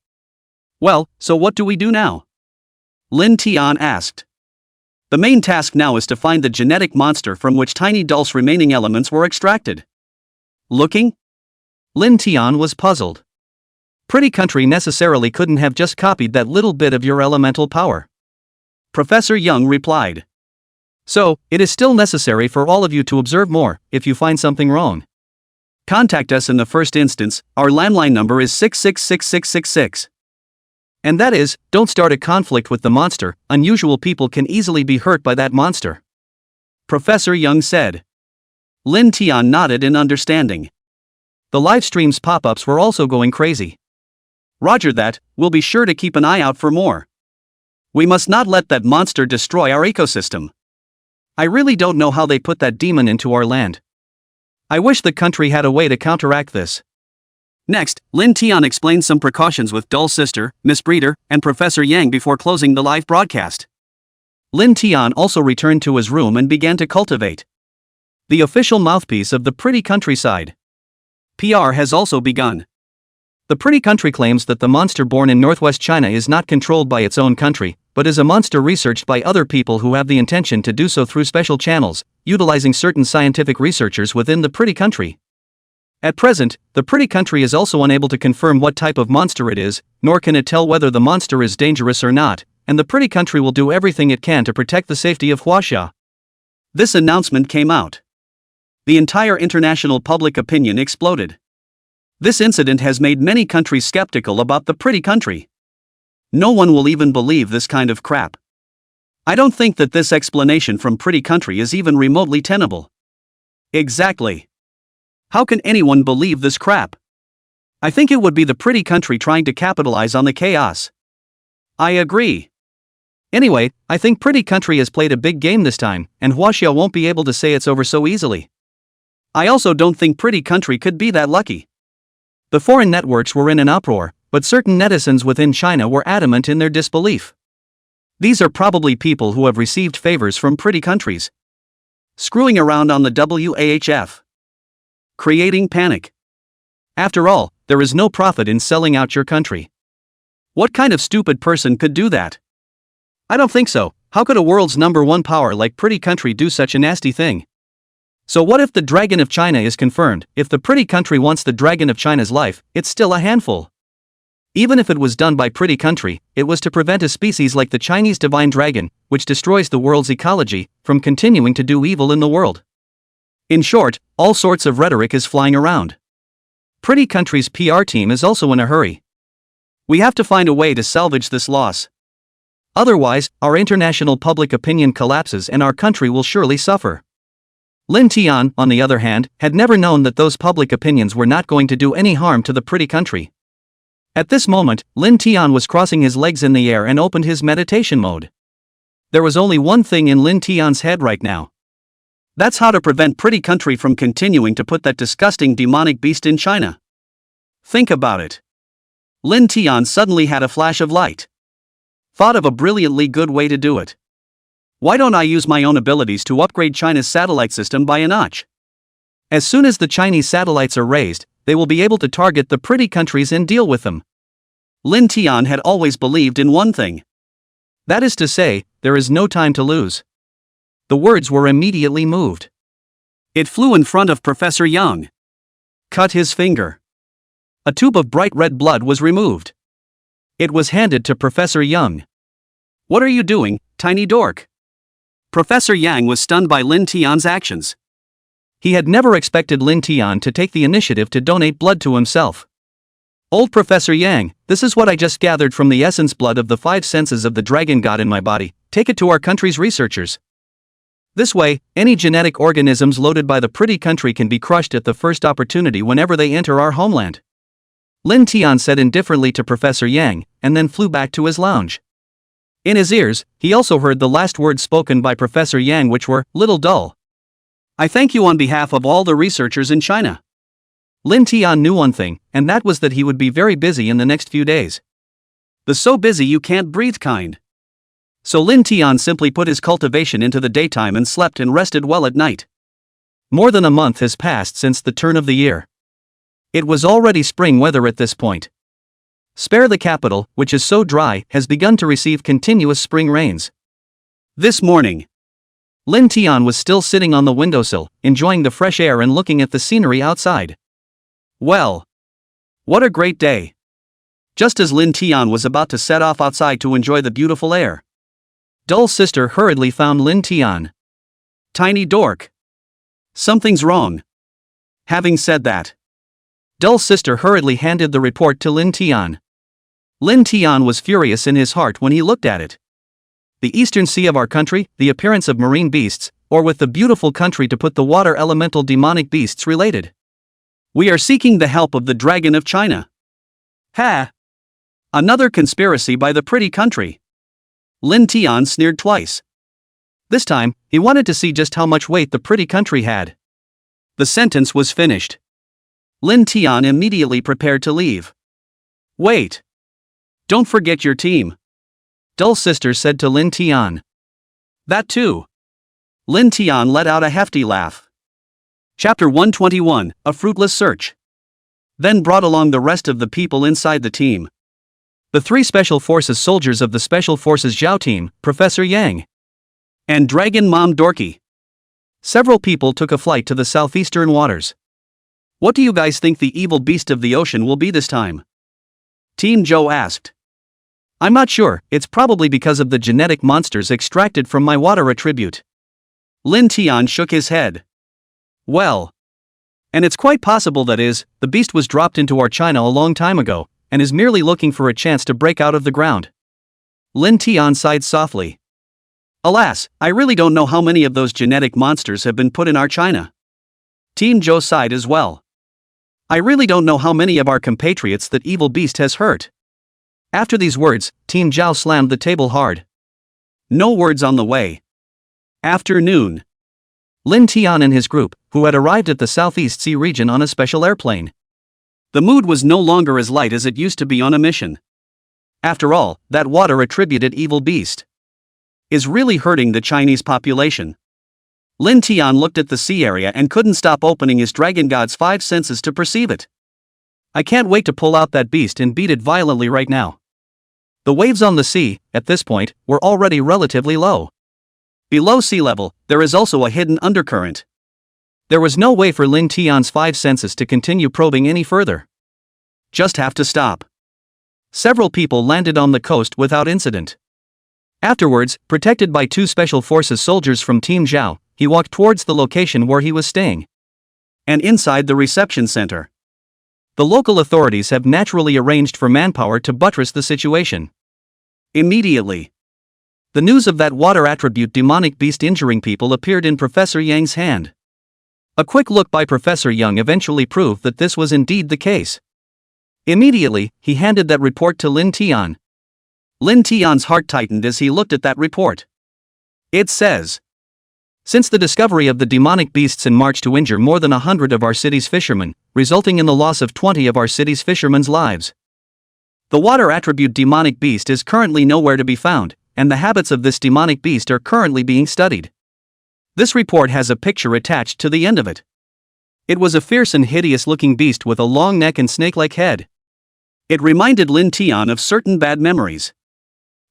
Well, so what do we do now? Lin Tian asked. The main task now is to find the genetic monster from which Tiny Doll's remaining elements were extracted. Looking? Lin Tian was puzzled. Pretty Country necessarily couldn't have just copied that little bit of your elemental power. Professor Young replied. So, it is still necessary for all of you to observe more. If you find something wrong, contact us in the first instance. Our landline number is 666666. And that is, don't start a conflict with the monster. Unusual people can easily be hurt by that monster. Professor Young said. Lin Tian nodded in understanding. The live stream's pop-ups were also going crazy. Roger that, we'll be sure to keep an eye out for more. We must not let that monster destroy our ecosystem. I really don't know how they put that demon into our land. I wish the country had a way to counteract this. Next, Lin Tian explained some precautions with Dull Sister, Miss Breeder, and Professor Yang before closing the live broadcast. Lin Tian also returned to his room and began to cultivate the official mouthpiece of the Pretty Countryside. PR has also begun. The Pretty Country claims that the monster born in northwest China is not controlled by its own country, but is a monster researched by other people who have the intention to do so through special channels, utilizing certain scientific researchers within the Pretty Country. At present, the Pretty Country is also unable to confirm what type of monster it is, nor can it tell whether the monster is dangerous or not, and the Pretty Country will do everything it can to protect the safety of Huaxia. This announcement came out. The entire international public opinion exploded. This incident has made many countries skeptical about the Pretty Country. No one will even believe this kind of crap. I don't think that this explanation from Pretty Country is even remotely tenable. Exactly. How can anyone believe this crap? I think it would be the Pretty Country trying to capitalize on the chaos. I agree. Anyway, I think Pretty Country has played a big game this time, and Huaxia won't be able to say it's over so easily. I also don't think Pretty Country could be that lucky. The foreign networks were in an uproar, but certain netizens within China were adamant in their disbelief. These are probably people who have received favors from Pretty Countries. Screwing around on the WAHF. Creating panic. After all, there is no profit in selling out your country. What kind of stupid person could do that? I don't think so. How could a world's #1 power like Pretty Country do such a nasty thing? So what if the Dragon of China is confirmed? If the Pretty Country wants the Dragon of China's life, it's still a handful. Even if it was done by pretty country, it was to prevent a species like the Chinese divine dragon, which destroys the world's ecology, from continuing to do evil in the world. In short, all sorts of rhetoric is flying around. Pretty country's PR team is also in a hurry. We have to find a way to salvage this loss. Otherwise, our international public opinion collapses and our country will surely suffer. Lin Tian, on the other hand, had never known that those public opinions were not going to do any harm to the pretty country. At this moment, Lin Tian was crossing his legs in the air and opened his meditation mode. There was only one thing in Lin Tian's head right now. That's how to prevent pretty country from continuing to put that disgusting demonic beast in China. Think about it. Lin Tian suddenly had a flash of light. Thought of a brilliantly good way to do it. Why don't I use my own abilities to upgrade China's satellite system by a notch? As soon as the Chinese satellites are raised, they will be able to target the pretty countries and deal with them. Lin Tian had always believed in one thing. That is to say, there is no time to lose. The words were immediately moved. It flew in front of Professor Yang. Cut his finger. A tube of bright red blood was removed. It was handed to Professor Yang. What are you doing, tiny dork? Professor Yang was stunned by Lin Tian's actions. He had never expected Lin Tian to take the initiative to donate blood to himself. Old Professor Yang, this is what I just gathered from the essence blood of the 5 senses of the dragon god in my body. Take it to our country's researchers. This way, any genetic organisms loaded by the pretty country can be crushed at the first opportunity whenever they enter our homeland. Lin Tian said indifferently to Professor Yang, and then flew back to his lounge. In his ears, he also heard the last words spoken by Professor Yang, which were, "Little dull. I thank you on behalf of all the researchers in China." Lin Tian knew one thing, and that was that he would be very busy in the next few days. The so busy you can't breathe kind. So Lin Tian simply put his cultivation into the daytime and slept and rested well at night. More than a month has passed since the turn of the year. It was already spring weather at this point. Spare the capital, which is so dry, has begun to receive continuous spring rains. This morning, Lin Tian was still sitting on the windowsill, enjoying the fresh air and looking at the scenery outside. Well, what a great day. Just as Lin Tian was about to set off outside to enjoy the beautiful air, Dull's sister hurriedly found Lin Tian. Tiny dork. Something's wrong. Having said that, Dull's sister hurriedly handed the report to Lin Tian. Lin Tian was furious in his heart when he looked at it. The eastern sea of our country, the appearance of marine beasts, or with the beautiful country to put the water elemental demonic beasts related. We are seeking the help of the dragon of China. Ha! Another conspiracy by the pretty country. Lin Tian sneered twice. This time, he wanted to see just how much weight the pretty country had. The sentence was finished. Lin Tian immediately prepared to leave. Wait. Don't forget your team. Dull's sister said to Lin Tian. That too. Lin Tian let out a hefty laugh. Chapter 121, A Fruitless Search. Then brought along the rest of the people inside the team. The 3 Special Forces soldiers of the Special Forces Zhao team, Professor Yang, and Dragon Mom Dorky. Several people took a flight to the southeastern waters. What do you guys think the evil beast of the ocean will be this time? Team Joe asked. I'm not sure, it's probably because of the genetic monsters extracted from my water attribute. Lin Tian shook his head. Well, and it's quite possible that the beast was dropped into our China a long time ago, and is merely looking for a chance to break out of the ground. Lin Tian sighed softly. Alas, I really don't know how many of those genetic monsters have been put in our China. Team Joe sighed as well. I really don't know how many of our compatriots that evil beast has hurt. After these words, Team Zhao slammed the table hard. No words on the way. Afternoon. Lin Tian and his group, who had arrived at the Southeast Sea region on a special airplane. The mood was no longer as light as it used to be on a mission. After all, that water-attributed evil beast is really hurting the Chinese population. Lin Tian looked at the sea area and couldn't stop opening his dragon god's 5 senses to perceive it. I can't wait to pull out that beast and beat it violently right now. The waves on the sea, at this point, were already relatively low. Below sea level, there is also a hidden undercurrent. There was no way for Lin Tian's 5 senses to continue probing any further. Just have to stop. Several people landed on the coast without incident. Afterwards, protected by 2 Special Forces soldiers from Team Zhao, he walked towards the location where he was staying. And inside the reception center, the local authorities have naturally arranged for manpower to buttress the situation. Immediately, the news of that water attribute demonic beast injuring people appeared in Professor Yang's hand. A quick look by Professor Yang eventually proved that this was indeed the case. Immediately, he handed that report to Lin Tian. Lin Tian's heart tightened as he looked at that report. It says, since the discovery of the demonic beasts in March to injure more than 100 of our city's fishermen, resulting in the loss of 20 of our city's fishermen's lives. The water attribute demonic beast is currently nowhere to be found, and the habits of this demonic beast are currently being studied. This report has a picture attached to the end of it. It was a fierce and hideous-looking beast with a long neck and snake-like head. It reminded Lin Tian of certain bad memories.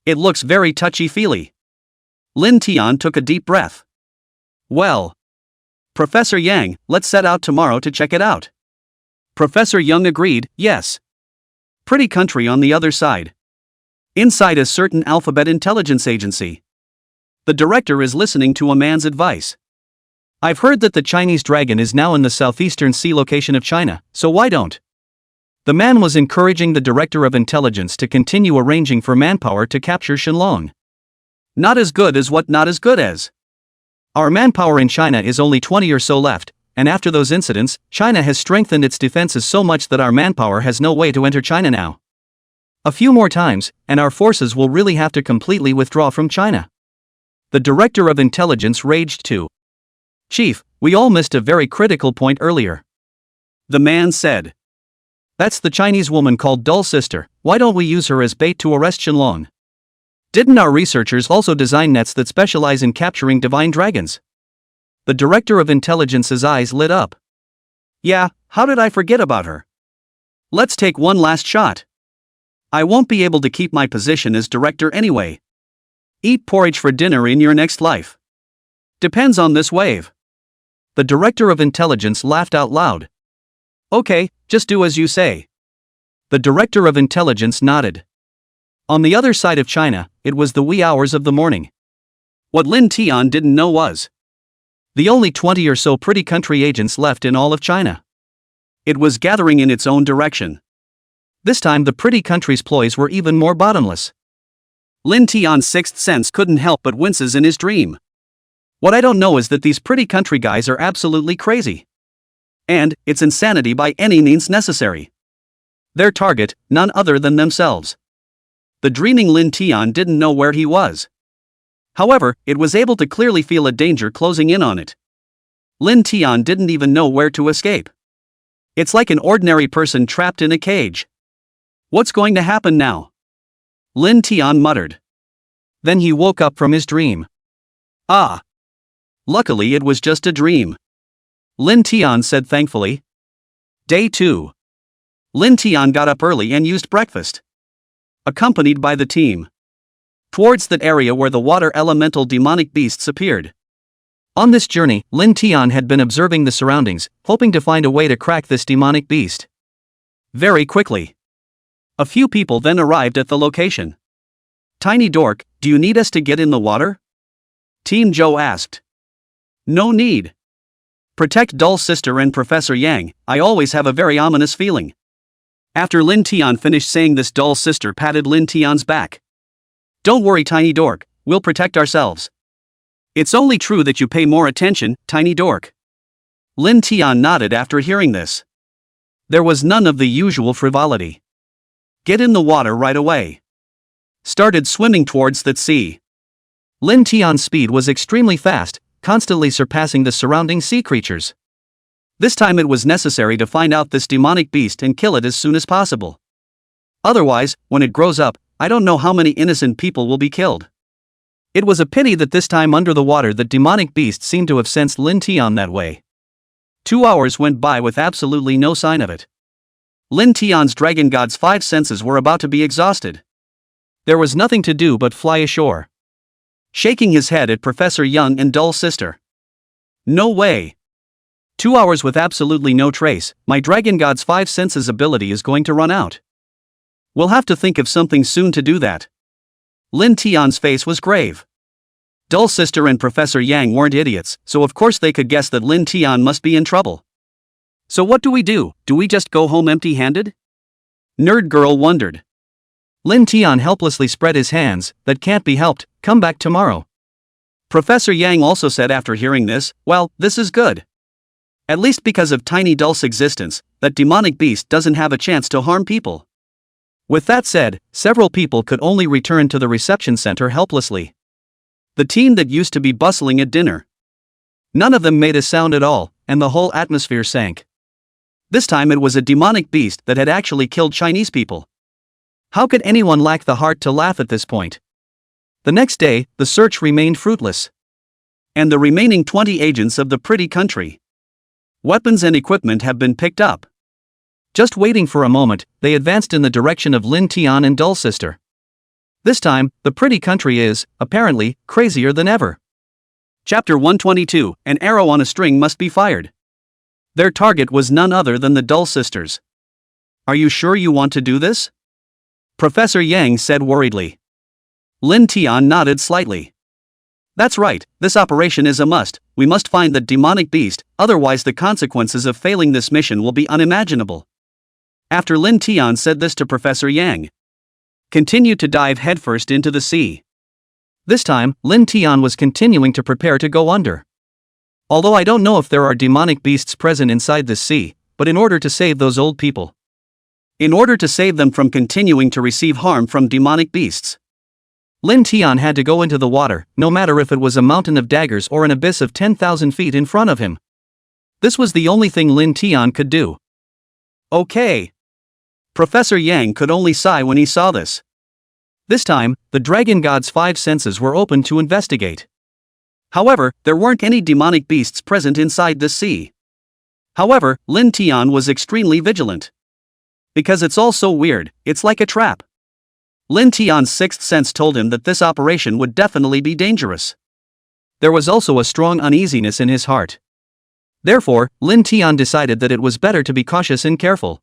It looks very touchy-feely. Lin Tian took a deep breath. Well, Professor Yang, let's set out tomorrow to check it out. Professor Yang agreed, yes. Pretty country on the other side. Inside a certain alphabet intelligence agency. The director is listening to a man's advice. I've heard that the Chinese dragon is now in the southeastern sea location of China, so why don't? The man was encouraging the director of intelligence to continue arranging for manpower to capture Shenlong. Not as good as what not as good as? Our manpower in China is only 20 or so left, and after those incidents, China has strengthened its defenses so much that our manpower has no way to enter China now. A few more times, and our forces will really have to completely withdraw from China. The director of intelligence raged too. Chief, we all missed a very critical point earlier. The man said. That's the Chinese woman called Dull Sister. Why don't we use her as bait to arrest Shenlong? Didn't our researchers also design nets that specialize in capturing divine dragons? The director of intelligence's eyes lit up. Yeah, how did I forget about her? Let's take one last shot. I won't be able to keep my position as director anyway. Eat porridge for dinner in your next life. Depends on this wave. The director of intelligence laughed out loud. Okay, just do as you say. The director of intelligence nodded. On the other side of China, it was the wee hours of the morning. What Lin Tian didn't know was the only 20 or so pretty country agents left in all of China. It was gathering in its own direction. This time the pretty country's ploys were even more bottomless. Lin Tian's sixth sense couldn't help but winces in his dream. What I don't know is that these pretty country guys are absolutely crazy. And it's insanity by any means necessary. Their target, none other than themselves. The dreaming Lin Tian didn't know where he was. However, it was able to clearly feel a danger closing in on it. Lin Tian didn't even know where to escape. It's like an ordinary person trapped in a cage. What's going to happen now? Lin Tian muttered. Then he woke up from his dream. Ah! Luckily it was just a dream. Lin Tian said thankfully. Day 2. Lin Tian got up early and used breakfast. Accompanied by the team. Towards that area where the water elemental demonic beasts appeared. On this journey, Lin Tian had been observing the surroundings, hoping to find a way to crack this demonic beast. Very quickly. A few people then arrived at the location. Tiny Dork, do you need us to get in the water? Team Joe asked. No need. Protect Dull Sister and Professor Yang, I always have a very ominous feeling. After Lin Tian finished saying this, Dull Sister patted Lin Tian's back. Don't worry, Tiny Dork, we'll protect ourselves. It's only true that you pay more attention, Tiny Dork. Lin Tian nodded after hearing this. There was none of the usual frivolity. Get in the water right away. Started swimming towards that sea. Lin Tian's speed was extremely fast, constantly surpassing the surrounding sea creatures. This time it was necessary to find out this demonic beast and kill it as soon as possible. Otherwise, when it grows up, I don't know how many innocent people will be killed. It was a pity that this time under the water the demonic beast seemed to have sensed Lin Tian that way. 2 hours went by with absolutely no sign of it. Lin Tian's dragon god's 5 senses were about to be exhausted. There was nothing to do but fly ashore. Shaking his head at Professor Young and Dull Sister. No way. 2 hours with absolutely no trace, my dragon god's 5 senses ability is going to run out. We'll have to think of something soon to do that. Lin Tian's face was grave. Dull Sister and Professor Yang weren't idiots, so of course they could guess that Lin Tian must be in trouble. So what do? Do we just go home empty-handed? Nerd Girl wondered. Lin Tian helplessly spread his hands. That can't be helped, come back tomorrow. Professor Yang also said after hearing this, well, this is good. At least because of Tiny Dull's existence, that demonic beast doesn't have a chance to harm people. With that said, several people could only return to the reception center helplessly. The team that used to be bustling at dinner. None of them made a sound at all, and the whole atmosphere sank. This time it was a demonic beast that had actually killed Chinese people. How could anyone lack the heart to laugh at this point? The next day, the search remained fruitless. And the remaining 20 agents of the pretty country. Weapons and equipment have been picked up. Just waiting for a moment, they advanced in the direction of Lin Tian and Dull Sister. This time, the pretty country is, apparently, crazier than ever. Chapter 122, An arrow on a string must be fired. Their target was none other than the Dull Sisters. Are you sure you want to do this? Professor Yang said worriedly. Lin Tian nodded slightly. That's right, this operation is a must. We must find the demonic beast, otherwise the consequences of failing this mission will be unimaginable. After Lin Tian said this to Professor Yang, continued to dive headfirst into the sea. This time, Lin Tian was continuing to prepare to go under. Although I don't know if there are demonic beasts present inside this sea, but in order to save those old people. In order to save them from continuing to receive harm from demonic beasts. Lin Tian had to go into the water, no matter if it was a mountain of daggers or an abyss of 10,000 feet in front of him. This was the only thing Lin Tian could do. Okay. Professor Yang could only sigh when he saw this. This time, the dragon god's 5 senses were open to investigate. However, there weren't any demonic beasts present inside this sea. However, Lin Tian was extremely vigilant. Because it's all so weird, it's like a trap. Lin Tian's sixth sense told him that this operation would definitely be dangerous. There was also a strong uneasiness in his heart. Therefore, Lin Tian decided that it was better to be cautious and careful.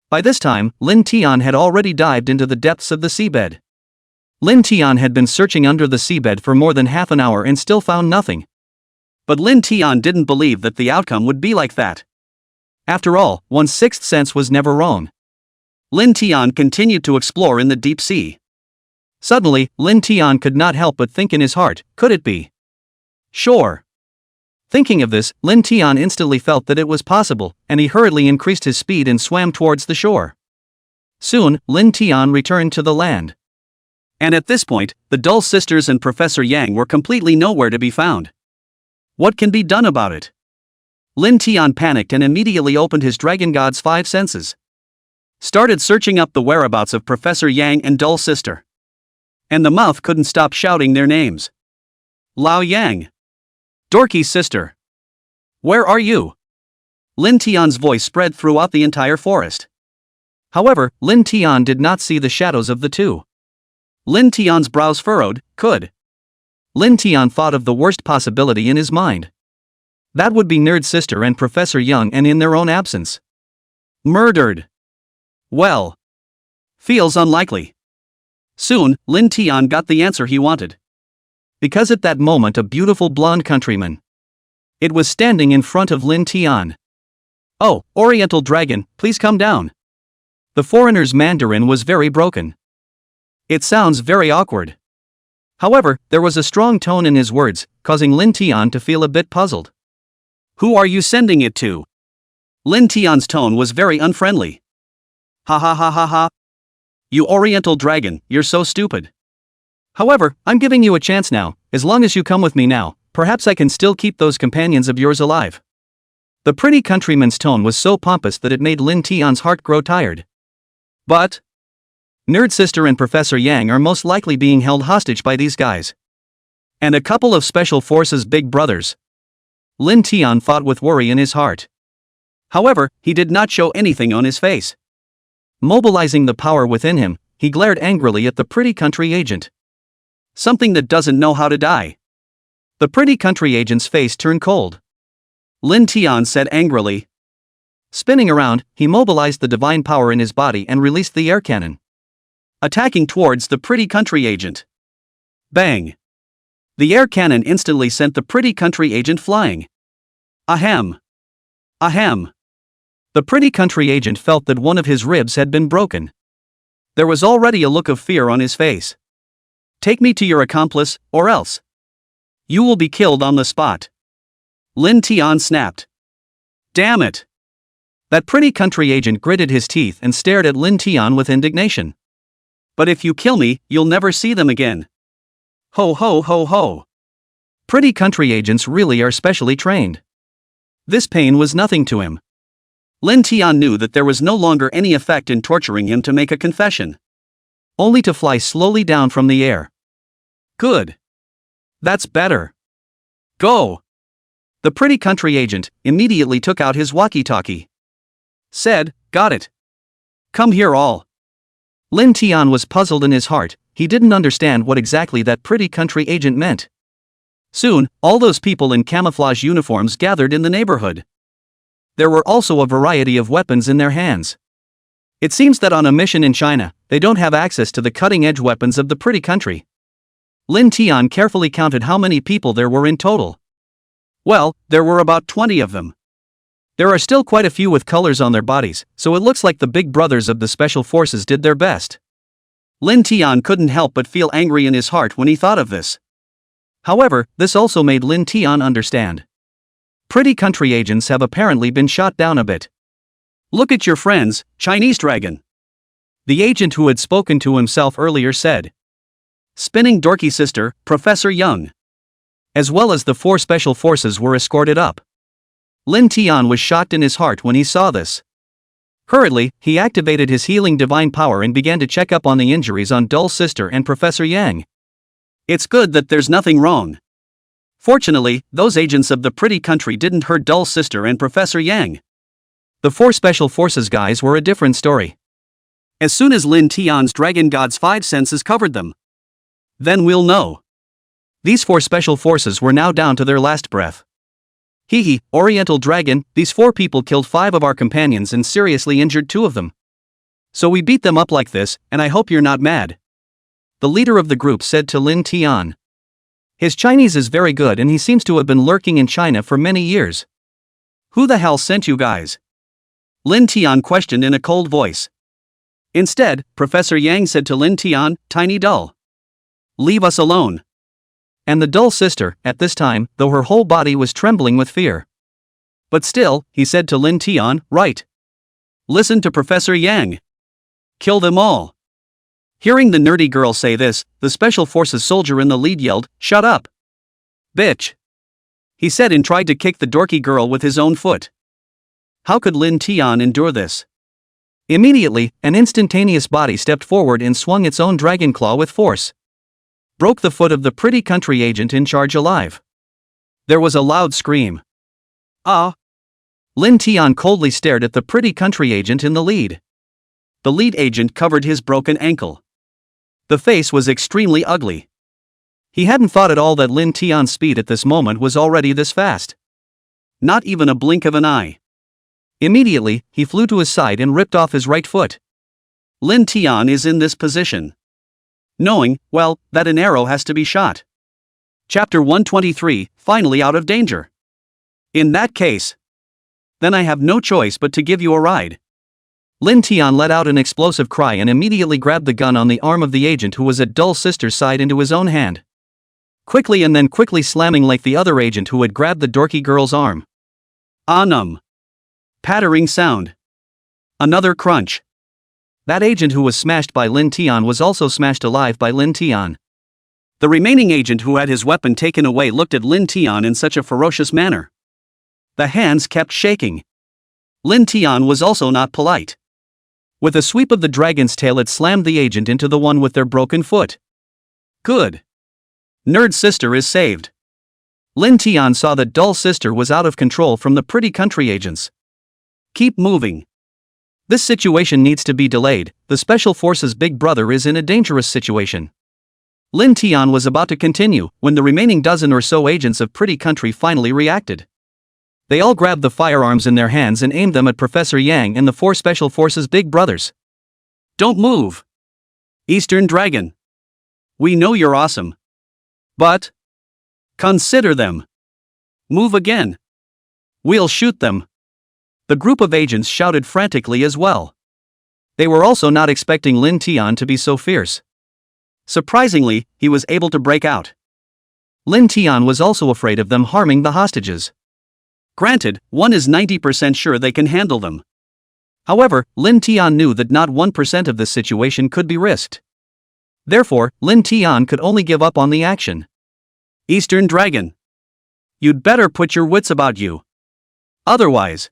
By this time, Lin Tian had already dived into the depths of the seabed. Lin Tian had been searching under the seabed for more than half an hour and still found nothing. But Lin Tian didn't believe that the outcome would be like that. After all, one's sixth sense was never wrong. Lin Tian continued to explore in the deep sea. Suddenly, Lin Tian could not help but think in his heart, could it be? Sure. Thinking of this, Lin Tian instantly felt that it was possible, and he hurriedly increased his speed and swam towards the shore. Soon, Lin Tian returned to the land. And at this point, the Dull Sisters and Professor Yang were completely nowhere to be found. What can be done about it? Lin Tian panicked and immediately opened his dragon god's 5 senses. Started searching up the whereabouts of Professor Yang and Dull Sister. And the mouth couldn't stop shouting their names. Lao Yang. Dorky's sister. Where are you? Lin Tian's voice spread throughout the entire forest. However, Lin Tian did not see the shadows of the two. Lin Tian's brows furrowed. Could Lin Tian thought of the worst possibility in his mind. That would be Nerd Sister and Professor Young, and in their own absence. Murdered. Well. Feels unlikely. Soon, Lin Tian got the answer he wanted. Because at that moment a beautiful blonde countryman. It was standing in front of Lin Tian. Oh, Oriental Dragon, please come down. The foreigner's Mandarin was very broken. It sounds very awkward. However, there was a strong tone in his words, causing Lin Tian to feel a bit puzzled. Who are you sending it to? Lin Tian's tone was very unfriendly. Ha ha ha ha ha. You Oriental Dragon, you're so stupid. However, I'm giving you a chance now. As long as you come with me now, perhaps I can still keep those companions of yours alive. The pretty countryman's tone was so pompous that it made Lin Tian's heart grow tired. But Nerd Sister and Professor Yang are most likely being held hostage by these guys. And a couple of Special Forces big brothers. Lin Tian thought with worry in his heart. However, he did not show anything on his face. Mobilizing the power within him, he glared angrily at the pretty country agent. Something that doesn't know how to die. The pretty country agent's face turned cold. Lin Tian said angrily. Spinning around, he mobilized the divine power in his body and released the air cannon. attacking towards the pretty country agent. Bang! The air cannon instantly sent the pretty country agent flying. Ahem! Ahem! The pretty country agent felt that one of his ribs had been broken. There was already a look of fear on his face. Take me to your accomplice, or else you will be killed on the spot. Lin Tian snapped. Damn it! That pretty country agent gritted his teeth and stared at Lin Tian with indignation. But if you kill me, you'll never see them again. Ho ho ho ho! Pretty country agents really are specially trained. This pain was nothing to him. Lin Tian knew that there was no longer any effect in torturing him to make a confession. Only to fly slowly down from the air. Good. That's better. Go! The pretty country agent immediately took out his walkie-talkie. Said, got it. Come here all. Lin Tian was puzzled in his heart. He didn't understand what exactly that pretty country agent meant. Soon, all those people in camouflage uniforms gathered in the neighborhood. There were also a variety of weapons in their hands. It seems that on a mission in China, they don't have access to the cutting-edge weapons of the pretty country. Lin Tian carefully counted how many people there were in total. Well, there were about 20 of them. There are still quite a few with colors on their bodies, so it looks like the big brothers of the special forces did their best. Lin Tian couldn't help but feel angry in his heart when he thought of this. However, this also made Lin Tian understand. Pretty country agents have apparently been shot down a bit. Look at your friends, Chinese dragon. The agent who had spoken to himself earlier said. Spinning dorky sister, Professor Young. As well as the 4 special forces were escorted up. Lin Tian was shocked in his heart when he saw this. Hurriedly, he activated his healing divine power and began to check up on the injuries on Dull Sister and Professor Yang. It's good that there's nothing wrong. Fortunately, those agents of the pretty country didn't hurt Dull Sister and Professor Yang. The 4 special forces guys were a different story. As soon as Lin Tian's dragon god's 5 senses covered them, then we'll know. These 4 special forces were now down to their last breath. Hee, Oriental Dragon, these 4 people killed 5 of our companions and seriously injured 2 of them. So we beat them up like this, and I hope you're not mad. The leader of the group said to Lin Tian. His Chinese is very good and he seems to have been lurking in China for many years. Who the hell sent you guys? Lin Tian questioned in a cold voice. Instead, Professor Yang said to Lin Tian, Tiny Dull. Leave us alone. And the Dull Sister, at this time, though her whole body was trembling with fear. But still, he said to Lin Tian, right. Listen to Professor Yang. Kill them all. Hearing the nerdy girl say this, the special forces soldier in the lead yelled, shut up. Bitch. He said and tried to kick the dorky girl with his own foot. How could Lin Tian endure this? Immediately, an instantaneous body stepped forward and swung its own dragon claw with force. Broke the foot of the pretty country agent in charge alive. There was a loud scream. Ah! Lin Tian coldly stared at the pretty country agent in the lead. The lead agent covered his broken ankle. The face was extremely ugly. He hadn't thought at all that Lin Tian's speed at this moment was already this fast. Not even a blink of an eye. Immediately, he flew to his side and ripped off his right foot. Lin Tian is in this position, knowing, well, that an arrow has to be shot. Chapter 123, finally out of danger. In that case, then I have no choice but to give you a ride. Lin Tian let out an explosive cry and immediately grabbed the gun on the arm of the agent who was at Dull Sister's side into his own hand. Quickly and then quickly slamming like the other agent who had grabbed the dorky girl's arm. Anum. Pattering sound. Another crunch. That agent who was smashed by Lin Tian was also smashed alive by Lin Tian. The remaining agent who had his weapon taken away looked at Lin Tian in such a ferocious manner. The hands kept shaking. Lin Tian was also not polite. With a sweep of the dragon's tail it slammed the agent into the one with their broken foot. Good. Nerd Sister is saved. Lin Tian saw that Dull Sister was out of control from the pretty country agents. Keep moving. This situation needs to be delayed, the Special Forces' big brother is in a dangerous situation. Lin Tian was about to continue, when the remaining dozen or so agents of Pretty Country finally reacted. They all grabbed the firearms in their hands and aimed them at Professor Yang and the 4 Special Forces' big brothers. Don't move. Eastern Dragon. We know you're awesome. But consider them. Move again. We'll shoot them. The group of agents shouted frantically as well. They were also not expecting Lin Tian to be so fierce. Surprisingly, he was able to break out. Lin Tian was also afraid of them harming the hostages. Granted, one is 90% sure they can handle them. However, Lin Tian knew that not 1% of this situation could be risked. Therefore, Lin Tian could only give up on the action. Eastern Dragon. You'd better put your wits about you. Otherwise,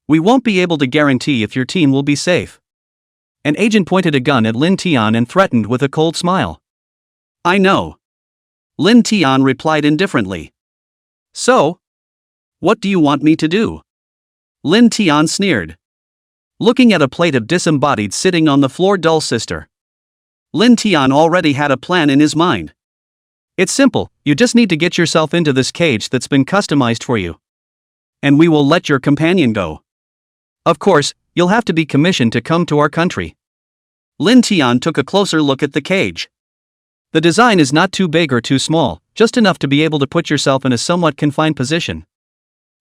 we won't be able to guarantee if your team will be safe. An agent pointed a gun at Lin Tian and threatened with a cold smile. I know. Lin Tian replied indifferently. So? What do you want me to do? Lin Tian sneered. Looking at a plate of disembodied sitting on the floor dull sister. Lin Tian already had a plan in his mind. It's simple, you just need to get yourself into this cage that's been customized for you. And we will let your companion go. Of course, you'll have to be commissioned to come to our country. Lin Tian took a closer look at the cage. The design is not too big or too small, just enough to be able to put yourself in a somewhat confined position.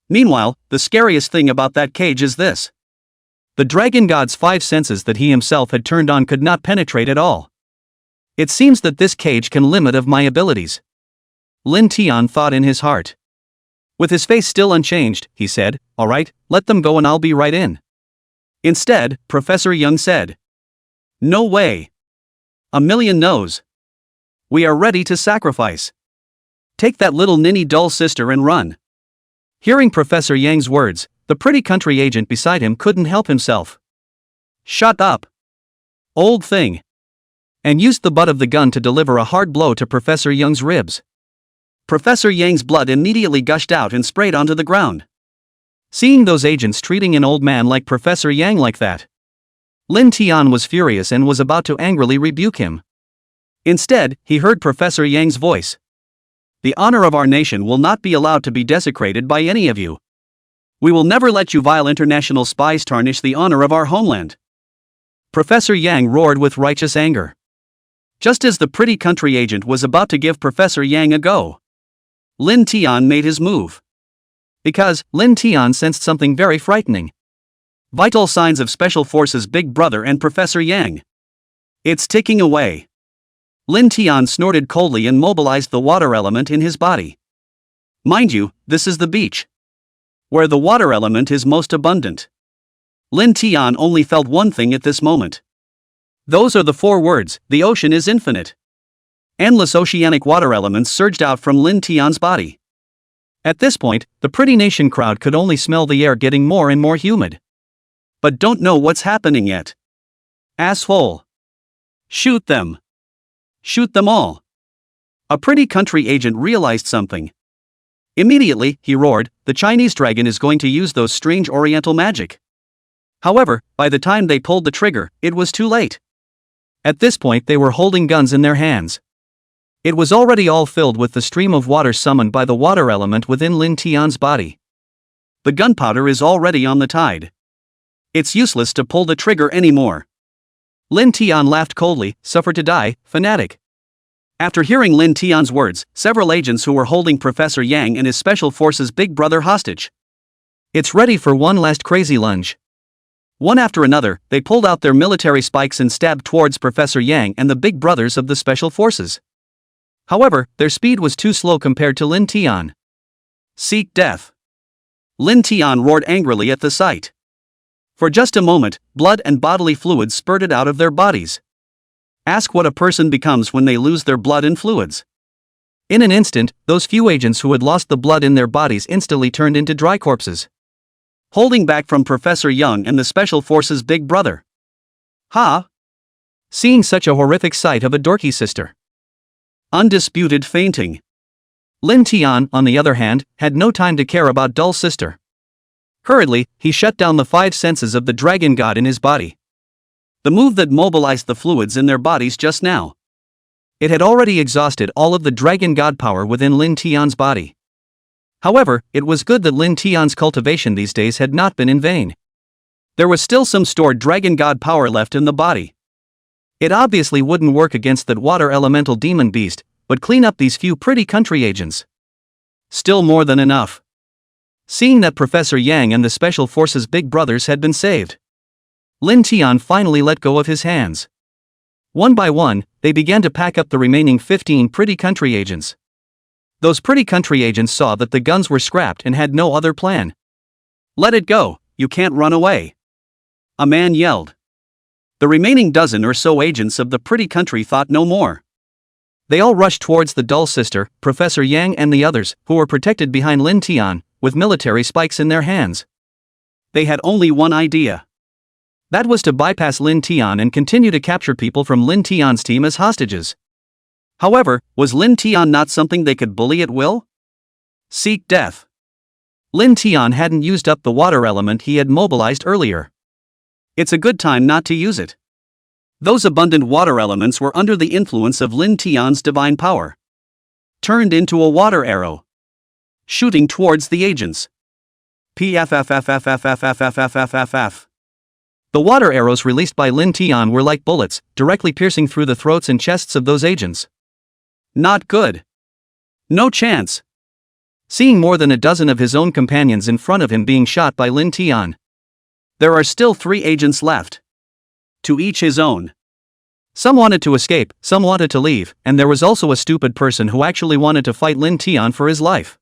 Meanwhile, the scariest thing about that cage is this. The dragon god's 5 senses that he himself had turned on could not penetrate at all. It seems that this cage can limit of my abilities. Lin Tian thought in his heart. With his face still unchanged, he said, Alright, let them go and I'll be right in. Instead, Professor Young said. No way. A million no's. We are ready to sacrifice. Take that little ninny dull sister and run. Hearing Professor Yang's words, the pretty country agent beside him couldn't help himself. Shut up. Old thing. And used the butt of the gun to deliver a hard blow to Professor Young's ribs. Professor Yang's blood immediately gushed out and sprayed onto the ground. Seeing those agents treating an old man like Professor Yang like that, Lin Tian was furious and was about to angrily rebuke him. Instead, he heard Professor Yang's voice. The honor of our nation will not be allowed to be desecrated by any of you. We will never let you vile international spies tarnish the honor of our homeland. Professor Yang roared with righteous anger. Just as the pretty country agent was about to give Professor Yang a go, Lin Tian made his move. Because Lin Tian sensed something very frightening. Vital signs of Special Forces Big Brother and Professor Yang. It's ticking away. Lin Tian snorted coldly and mobilized the water element in his body. Mind you, this is the beach, where the water element is most abundant. Lin Tian only felt one thing at this moment. Those are the 4 words, the ocean is infinite. Endless oceanic water elements surged out from Lin Tian's body. At this point, the pretty nation crowd could only smell the air getting more and more humid. But don't know what's happening yet. Asshole. Shoot them. Shoot them all. A pretty country agent realized something. Immediately, he roared, the Chinese dragon is going to use those strange oriental magic. However, by the time they pulled the trigger, it was too late. At this point they were holding guns in their hands. It was already all filled with the stream of water summoned by the water element within Lin Tian's body. The gunpowder is already on the tide. It's useless to pull the trigger anymore. Lin Tian laughed coldly, suffer to die, fanatic. After hearing Lin Tian's words, several agents who were holding Professor Yang and his Special Forces Big Brother hostage. It's ready for one last crazy lunge. One after another, they pulled out their military spikes and stabbed towards Professor Yang and the Big Brothers of the Special Forces. However, their speed was too slow compared to Lin Tian. Seek death. Lin Tian roared angrily at the sight. For just a moment, blood and bodily fluids spurted out of their bodies. Ask what a person becomes when they lose their blood and fluids. In an instant, those few agents who had lost the blood in their bodies instantly turned into dry corpses. Holding back from Professor Young and the Special Forces Big Brother. Ha! Seeing such a horrific sight of a dorky sister. Undisputed fainting. Lin Tian, on the other hand, had no time to care about dull sister. Hurriedly, he shut down the 5 senses of the dragon god in his body. The move that mobilized the fluids in their bodies just now. It had already exhausted all of the dragon god power within Lin Tian's body. However, it was good that Lin Tian's cultivation these days had not been in vain. There was still some stored dragon god power left in the body. It obviously wouldn't work against that water elemental demon beast, but clean up these few pretty country agents. Still more than enough. Seeing that Professor Yang and the Special Forces big brothers had been saved, Lin Tian finally let go of his hands. One by one, they began to pack up the remaining 15 pretty country agents. Those pretty country agents saw that the guns were scrapped and had no other plan. "Let it go, you can't run away," a man yelled. The remaining dozen or so agents of the pretty country thought no more. They all rushed towards the dull sister, Professor Yang and the others, who were protected behind Lin Tian, with military spikes in their hands. They had only one idea. That was to bypass Lin Tian and continue to capture people from Lin Tian's team as hostages. However, was Lin Tian not something they could bully at will? Seek death. Lin Tian hadn't used up the water element he had mobilized earlier. It's a good time not to use it. Those abundant water elements were under the influence of Lin Tian's divine power, turned into a water arrow, shooting towards the agents. Pffffffffffffffff. The water arrows released by Lin Tian were like bullets, directly piercing through the throats and chests of those agents. Not good. No chance. Seeing more than a dozen of his own companions in front of him being shot by Lin Tian. There are still 3 agents left. To each his own. Some wanted to escape, some wanted to leave, and there was also a stupid person who actually wanted to fight Lin Tian for his life.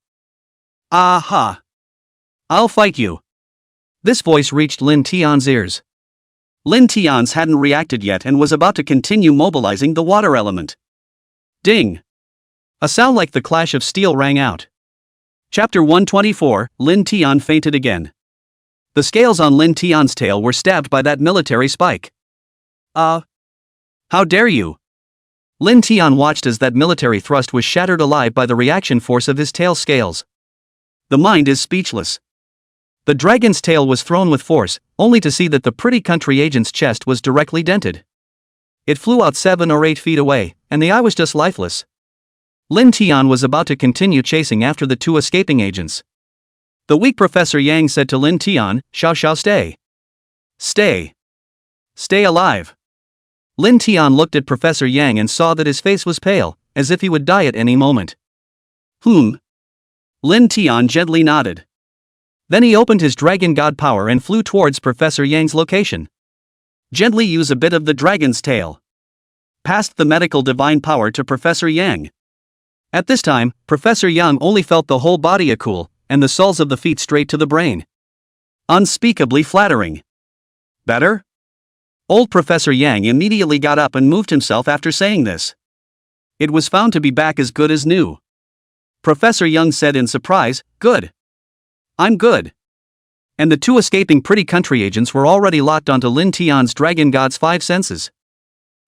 Aha! I'll fight you. This voice reached Lin Tian's ears. Lin Tian's hadn't reacted yet and was about to continue mobilizing the water element. Ding! A sound like the clash of steel rang out. Chapter 124, Lin Tian fainted again. The scales on Lin Tian's tail were stabbed by that military spike. How dare you! Lin Tian watched as that military thrust was shattered alive by the reaction force of his tail scales. The mind is speechless. The dragon's tail was thrown with force, only to see that the pretty country agent's chest was directly dented. It flew out 7 or 8 feet away, and the eye was just lifeless. Lin Tian was about to continue chasing after the 2 escaping agents. The weak Professor Yang said to Lin Tian, "Xiao, stay. Stay. Stay alive." Lin Tian looked at Professor Yang and saw that his face was pale, as if he would die at any moment. Lin Tian gently nodded. Then he opened his dragon god power and flew towards Professor Yang's location. Gently use a bit of the dragon's tail. Passed the medical divine power to Professor Yang. At this time, Professor Yang only felt the whole body a cool, and the soles of the feet straight to the brain. Unspeakably flattering. Better? Old Professor Yang immediately got up and moved himself after saying this. It was found to be back as good as new. Professor Yang said in surprise, "Good. I'm good." And the 2 escaping pretty country agents were already locked onto Lin Tian's dragon god's 5 senses.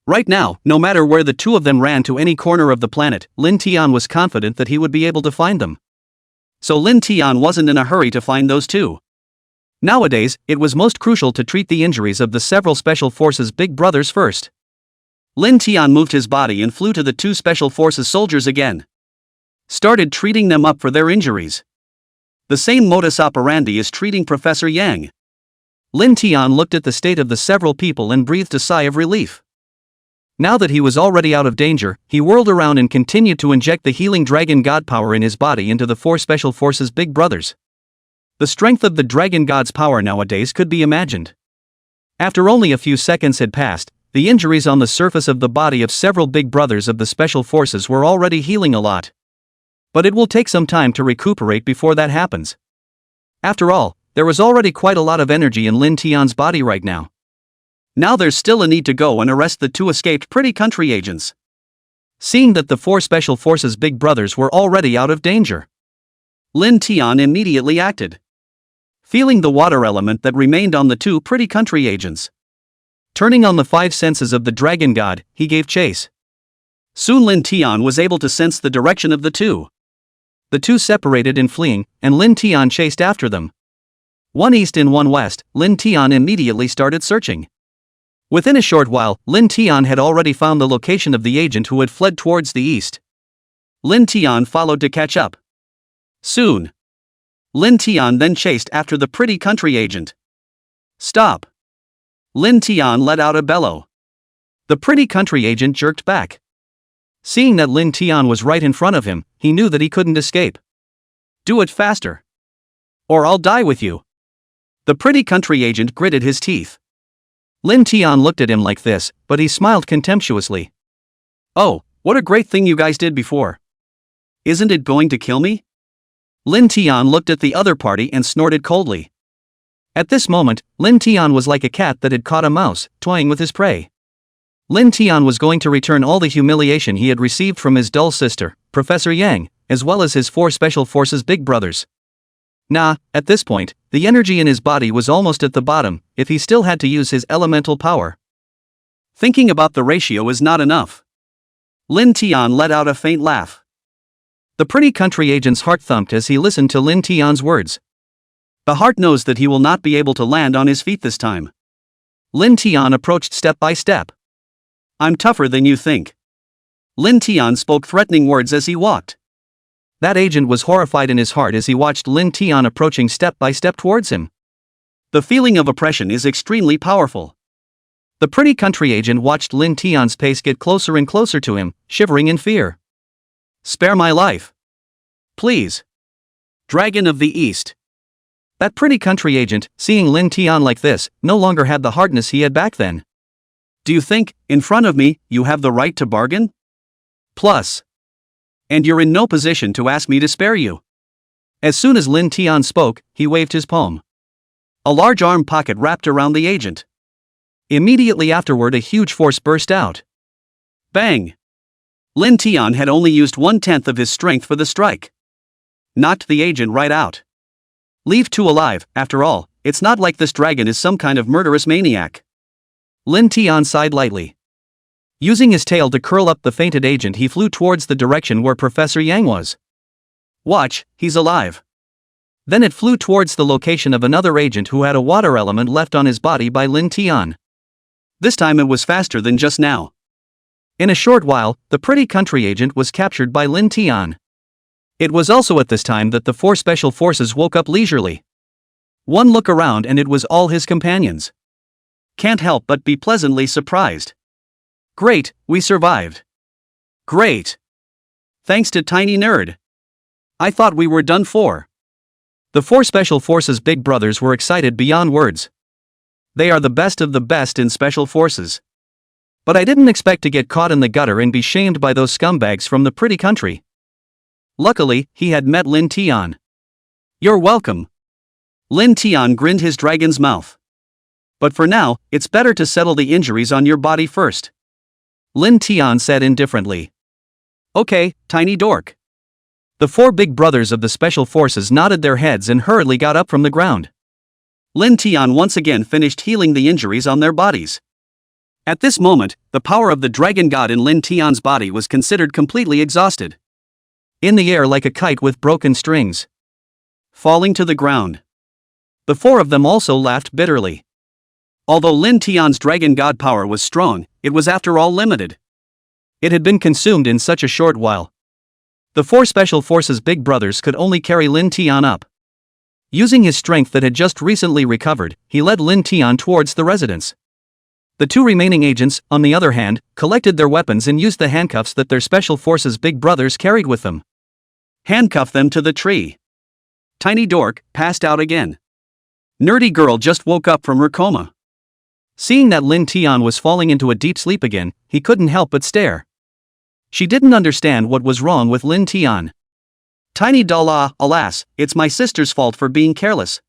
Right now, no matter where the 2 of them ran to any corner of the planet, Lin Tian was confident that he would be able to find them. So Lin Tian wasn't in a hurry to find those 2. Nowadays, it was most crucial to treat the injuries of the several Special Forces big brothers first. Lin Tian moved his body and flew to the 2 Special Forces soldiers again. Started treating them up for their injuries. The same modus operandi as treating Professor Yang. Lin Tian looked at the state of the several people and breathed a sigh of relief. Now that he was already out of danger, he whirled around and continued to inject the healing dragon god power in his body into the 4 Special Forces big brothers. The strength of the dragon god's power nowadays could be imagined. After only a few seconds had passed, the injuries on the surface of the body of several big brothers of the Special Forces were already healing a lot. But it will take some time to recuperate before that happens. After all, there was already quite a lot of energy in Lin Tian's body right now. Now there's still a need to go and arrest the 2 escaped pretty country agents. Seeing that the 4 Special Forces big brothers were already out of danger, Lin Tian immediately acted. Feeling the water element that remained on the 2 pretty country agents. Turning on the 5 senses of the dragon god, he gave chase. Soon Lin Tian was able to sense the direction of the 2. The 2 separated in fleeing, and Lin Tian chased after them. One east and one west, Lin Tian immediately started searching. Within a short while, Lin Tian had already found the location of the agent who had fled towards the east. Lin Tian followed to catch up. Soon, Lin Tian then chased after the pretty country agent. Stop! Lin Tian let out a bellow. The pretty country agent jerked back. Seeing that Lin Tian was right in front of him, he knew that he couldn't escape. Do it faster. Or I'll die with you. The pretty country agent gritted his teeth. Lin Tian looked at him like this, but he smiled contemptuously. Oh, what a great thing you guys did before. Isn't it going to kill me? Lin Tian looked at the other party and snorted coldly. At this moment, Lin Tian was like a cat that had caught a mouse, toying with his prey. Lin Tian was going to return all the humiliation he had received from his dull sister, Professor Yang, as well as his 4 Special Forces big brothers. Nah, at this point, the energy in his body was almost at the bottom, if he still had to use his elemental power. Thinking about the ratio is not enough. Lin Tian let out a faint laugh. The pretty country agent's heart thumped as he listened to Lin Tian's words. The heart knows that he will not be able to land on his feet this time. Lin Tian approached step by step. I'm tougher than you think. Lin Tian spoke threatening words as he walked. That agent was horrified in his heart as he watched Lin Tian approaching step by step towards him. The feeling of oppression is extremely powerful. The pretty country agent watched Lin Tian's pace get closer and closer to him, shivering in fear. Spare my life. Please. Dragon of the East. That pretty country agent, seeing Lin Tian like this, no longer had the hardness he had back then. Do you think, in front of me, you have the right to bargain? Plus. And you're in no position to ask me to spare you. As soon as Lin Tian spoke, he waved his palm. A large arm pocket wrapped around the agent. Immediately afterward, a huge force burst out. Bang! Lin Tian had only used 1/10 of his strength for the strike. Knocked the agent right out. Leave 2 alive, after all, it's not like this dragon is some kind of murderous maniac. Lin Tian sighed lightly. Using his tail to curl up the fainted agent, he flew towards the direction where Professor Yang was. Watch, he's alive. Then it flew towards the location of another agent who had a water element left on his body by Lin Tian. This time it was faster than just now. In a short while, the pretty country agent was captured by Lin Tian. It was also at this time that the 4 Special Forces woke up leisurely. One look around and it was all his companions. Can't help but be pleasantly surprised. Great, we survived. Great. Thanks to Tiny Nerd. I thought we were done for. The 4 Special Forces big brothers were excited beyond words. They are the best of the best in Special Forces. But I didn't expect to get caught in the gutter and be shamed by those scumbags from the pretty country. Luckily, he had met Lin Tian. You're welcome. Lin Tian grinned his dragon's mouth. But for now, it's better to settle the injuries on your body first. Lin Tian said indifferently. Okay, tiny dork. The 4 big brothers of the Special Forces nodded their heads and hurriedly got up from the ground. Lin Tian once again finished healing the injuries on their bodies. At this moment, the power of the dragon god in Lin Tian's body was considered completely exhausted. In the air like a kite with broken strings. Falling to the ground. The 4 of them also laughed bitterly. Although Lin Tian's dragon god power was strong, it was after all limited. It had been consumed in such a short while. The 4 Special Forces big brothers could only carry Lin Tian up. Using his strength that had just recently recovered, he led Lin Tian towards the residence. The 2 remaining agents, on the other hand, collected their weapons and used the handcuffs that their Special Forces big brothers carried with them. Handcuff them to the tree. Tiny dork passed out again. Nerdy girl just woke up from her coma. Seeing that Lin Tian was falling into a deep sleep again, he couldn't help but stare. She didn't understand what was wrong with Lin Tian. Tiny doll, alas, it's my sister's fault for being careless.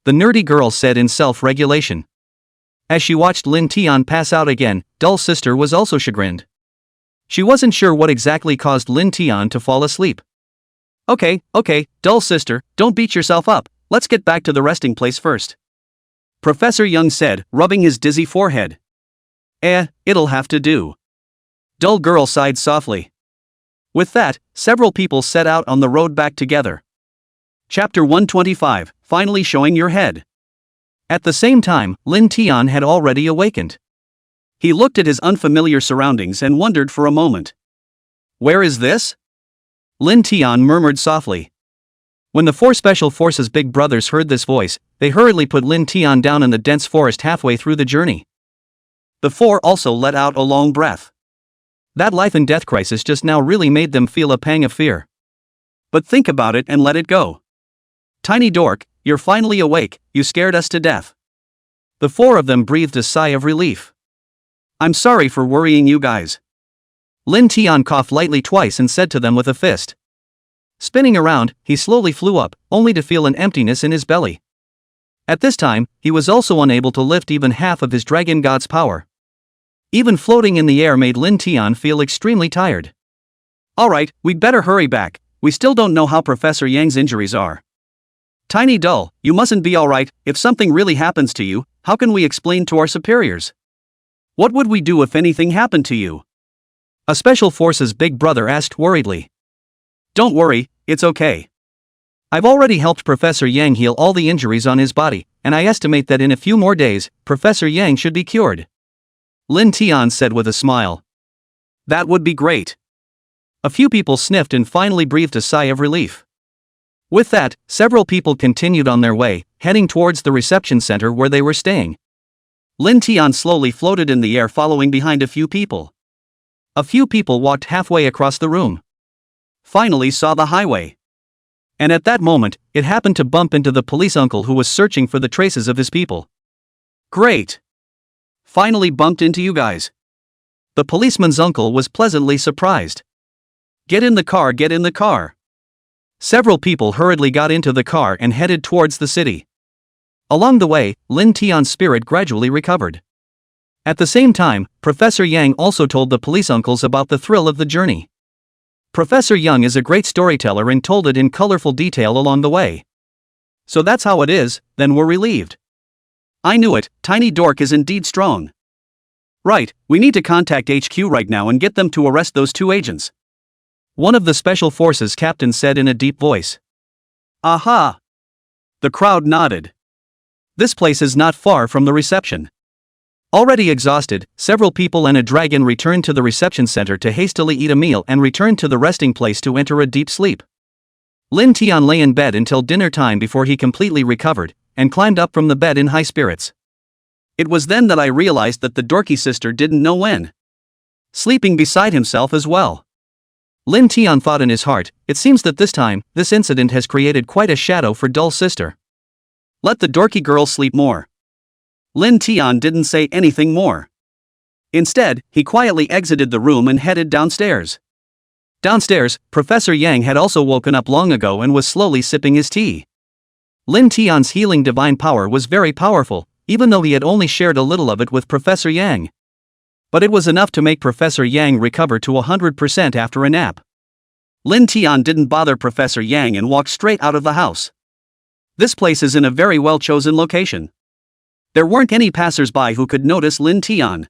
The nerdy girl said in self-regulation. As she watched Lin Tian pass out again, Dull Sister was also chagrined. She wasn't sure what exactly caused Lin Tian to fall asleep. Okay, Dull Sister, don't beat yourself up, let's get back to the resting place first. Professor Young said, rubbing his dizzy forehead. It'll have to do. Dull girl sighed softly. With that, several people set out on the road back together. Chapter 125, Finally Showing Your Head. At the same time, Lin Tian had already awakened. He looked at his unfamiliar surroundings and wondered for a moment. Where is this? Lin Tian murmured softly. When the 4 Special Forces big brothers heard this voice, they hurriedly put Lin Tian down in the dense forest halfway through the journey. The four also let out a long breath. That life and death crisis just now really made them feel a pang of fear. But think about it and let it go. Tiny Dork, you're finally awake, you scared us to death. The four of them breathed a sigh of relief. I'm sorry for worrying you guys. Lin Tian coughed lightly twice and said to them with a fist. Spinning around, he slowly flew up, only to feel an emptiness in his belly. At this time, he was also unable to lift even half of his dragon god's power. Even floating in the air made Lin Tian feel extremely tired. Alright, we'd better hurry back, we still don't know how Professor Yang's injuries are. Tiny Dull, you mustn't be alright. If something really happens to you, how can we explain to our superiors? What would we do if anything happened to you? A Special Forces big brother asked worriedly. Don't worry, it's okay. I've already helped Professor Yang heal all the injuries on his body, and I estimate that in a few more days, Professor Yang should be cured. Lin Tian said with a smile. That would be great. A few people sniffed and finally breathed a sigh of relief. With that, several people continued on their way, heading towards the reception center where they were staying. Lin Tian slowly floated in the air following behind a few people. A few people walked halfway across the room. Finally saw the highway. And at that moment, it happened to bump into the police uncle who was searching for the traces of his people. Great! Finally bumped into you guys. The policeman's uncle was pleasantly surprised. Get in the car, get in the car. Several people hurriedly got into the car and headed towards the city. Along the way, Lin Tian's spirit gradually recovered. At the same time, Professor Yang also told the police uncles about the thrill of the journey. Professor Yang is a great storyteller and told it in colorful detail along the way. So that's how it is, then we're relieved. I knew it, Tiny Dork is indeed strong. Right, we need to contact HQ right now and get them to arrest those two agents. One of the Special Forces captains said in a deep voice. Aha! The crowd nodded. This place is not far from the reception. Already exhausted, several people and a dragon returned to the reception center to hastily eat a meal and returned to the resting place to enter a deep sleep. Lin Tian lay in bed until dinner time before he completely recovered, and climbed up from the bed in high spirits. It was then that I realized that the dorky sister didn't know when. Sleeping beside himself as well. Lin Tian thought in his heart, it seems that this time, this incident has created quite a shadow for Dull Sister. Let the dorky girl sleep more. Lin Tian didn't say anything more. Instead, he quietly exited the room and headed downstairs. Downstairs, Professor Yang had also woken up long ago and was slowly sipping his tea. Lin Tian's healing divine power was very powerful, even though he had only shared a little of it with Professor Yang. But it was enough to make Professor Yang recover to 100% after a nap. Lin Tian didn't bother Professor Yang and walked straight out of the house. This place is in a very well-chosen location. There weren't any passers-by who could notice Lin Tian.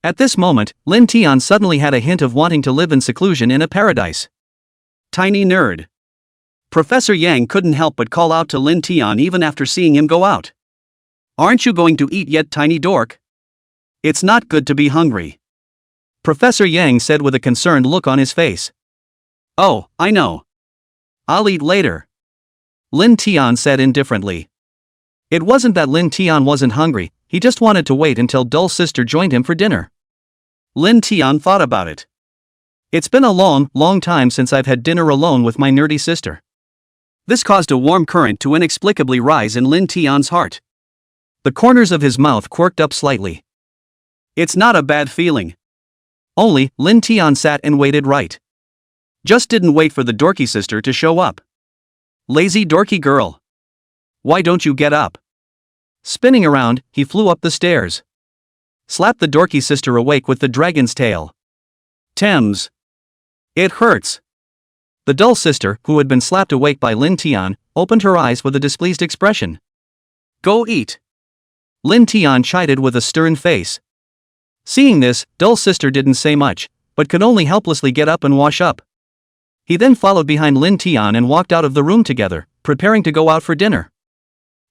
At this moment, Lin Tian suddenly had a hint of wanting to live in seclusion in a paradise. Tiny nerd. Professor Yang couldn't help but call out to Lin Tian even after seeing him go out. Aren't you going to eat yet, Tiny Dork? It's not good to be hungry. Professor Yang said with a concerned look on his face. Oh, I know. I'll eat later. Lin Tian said indifferently. It wasn't that Lin Tian wasn't hungry, he just wanted to wait until Dull Sister joined him for dinner. Lin Tian thought about it. It's been a long time since I've had dinner alone with my nerdy sister. This caused a warm current to inexplicably rise in Lin Tian's heart. The corners of his mouth quirked up slightly. It's not a bad feeling. Only, Lin Tian sat and waited right. Just didn't wait for the dorky sister to show up. Lazy dorky girl. Why don't you get up? Spinning around, he flew up the stairs. Slapped the dorky sister awake with the dragon's tail. Thames. It hurts. The Dull Sister, who had been slapped awake by Lin Tian, opened her eyes with a displeased expression. Go eat. Lin Tian chided with a stern face. Seeing this, Dull Sister didn't say much, but could only helplessly get up and wash up. He then followed behind Lin Tian and walked out of the room together, preparing to go out for dinner.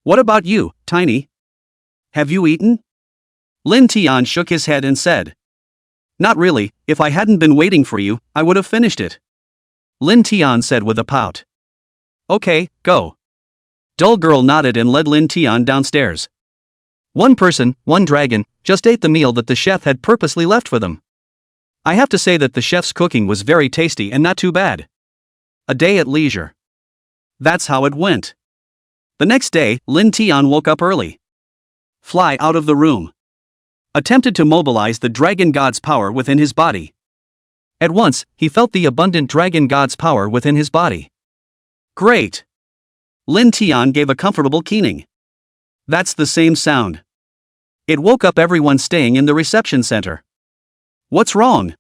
What about you, Tiny? Have you eaten? Lin Tian shook his head and said. Not really, if I hadn't been waiting for you, I would have finished it. Lin Tian said with a pout. Okay, go. Dull girl nodded and led Lin Tian downstairs. One person, one dragon, just ate the meal that the chef had purposely left for them. I have to say that the chef's cooking was very tasty and not too bad. A day at leisure. That's how it went. The next day, Lin Tian woke up early. Fly out of the room. Attempted to mobilize the dragon god's power within his body. At once, he felt the abundant dragon god's power within his body. Great! Lin Tian gave a comfortable keening. That's the same sound. It woke up everyone staying in the reception center. What's wrong?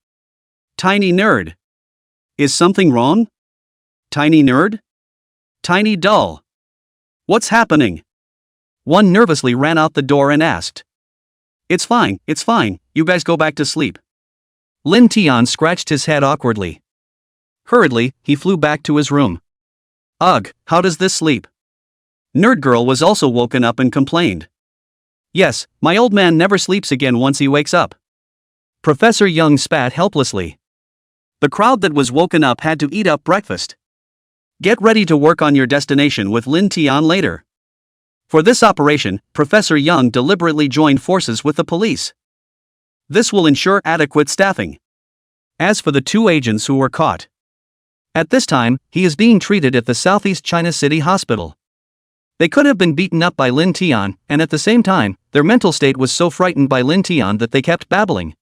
Tiny nerd. Is something wrong? Tiny nerd? Tiny dull. What's happening? One nervously ran out the door and asked. It's fine, you guys go back to sleep. Lin Tian scratched his head awkwardly. Hurriedly, he flew back to his room. Ugh, how does this sleep? Nerd girl was also woken up and complained. Yes, my old man never sleeps again once he wakes up. Professor Young spat helplessly. The crowd that was woken up had to eat up breakfast. Get ready to work on your destination with Lin Tian later. For this operation, Professor Young deliberately joined forces with the police. This will ensure adequate staffing. As for the two agents who were caught, at this time, he is being treated at the Southeast China City Hospital. They could have been beaten up by Lin Tian, and at the same time, their mental state was so frightened by Lin Tian that they kept babbling.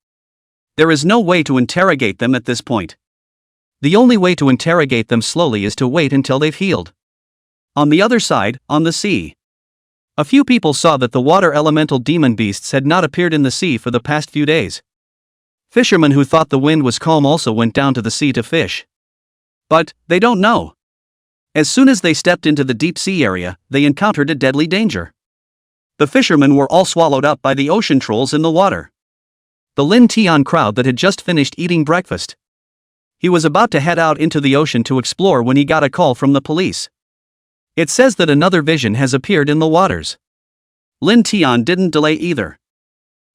There is no way to interrogate them at this point. The only way to interrogate them slowly is to wait until they've healed. On the other side, on the sea. A few people saw that the water elemental demon beasts had not appeared in the sea for the past few days. Fishermen who thought the wind was calm also went down to the sea to fish. But they don't know. As soon as they stepped into the deep sea area, they encountered a deadly danger. The fishermen were all swallowed up by the ocean trolls in the water. The Lin Tian crowd that had just finished eating breakfast. He was about to head out into the ocean to explore when he got a call from the police. It says that another vision has appeared in the waters. Lin Tian didn't delay either.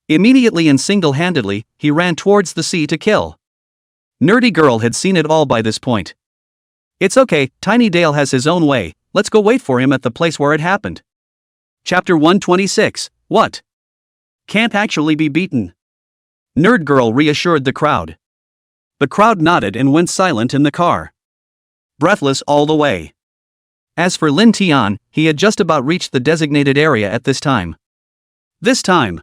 Immediately and single-handedly, he ran towards the sea to kill. Nerdy girl had seen it all by this point. It's okay, Tiny Dale has his own way, let's go wait for him at the place where it happened. Chapter 126, What? Can't actually be beaten. Nerd girl reassured the crowd. The crowd nodded and went silent in the car. Breathless all the way. As for Lin Tian, he had just about reached the designated area at this time. This time,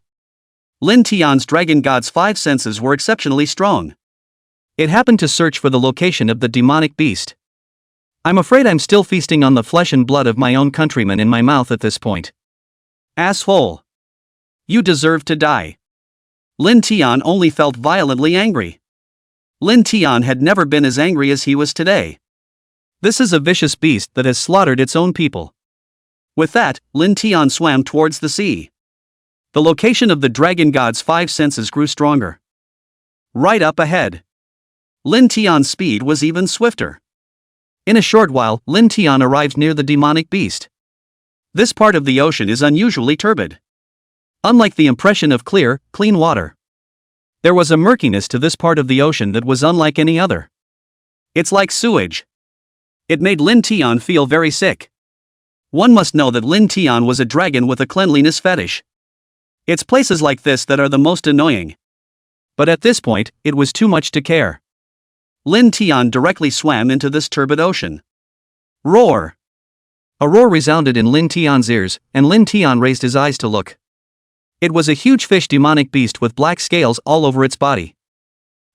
Lin Tian's dragon god's 5 senses were exceptionally strong. It happened to search for the location of the demonic beast. I'm afraid I'm still feasting on the flesh and blood of my own countrymen in my mouth at this point. Asshole. You deserve to die. Lin Tian only felt violently angry. Lin Tian had never been as angry as he was today. This is a vicious beast that has slaughtered its own people. With that, Lin Tian swam towards the sea. The location of the dragon god's 5 senses grew stronger. Right up ahead. Lin Tian's speed was even swifter. In a short while, Lin Tian arrived near the demonic beast. This part of the ocean is unusually turbid. Unlike the impression of clear, clean water, there was a murkiness to this part of the ocean that was unlike any other. It's like sewage. It made Lin Tian feel very sick. One must know that Lin Tian was a dragon with a cleanliness fetish. It's places like this that are the most annoying. But at this point, it was too much to care. Lin Tian directly swam into this turbid ocean. Roar! A roar resounded in Lin Tian's ears, and Lin Tian raised his eyes to look. It was a huge fish demonic beast with black scales all over its body.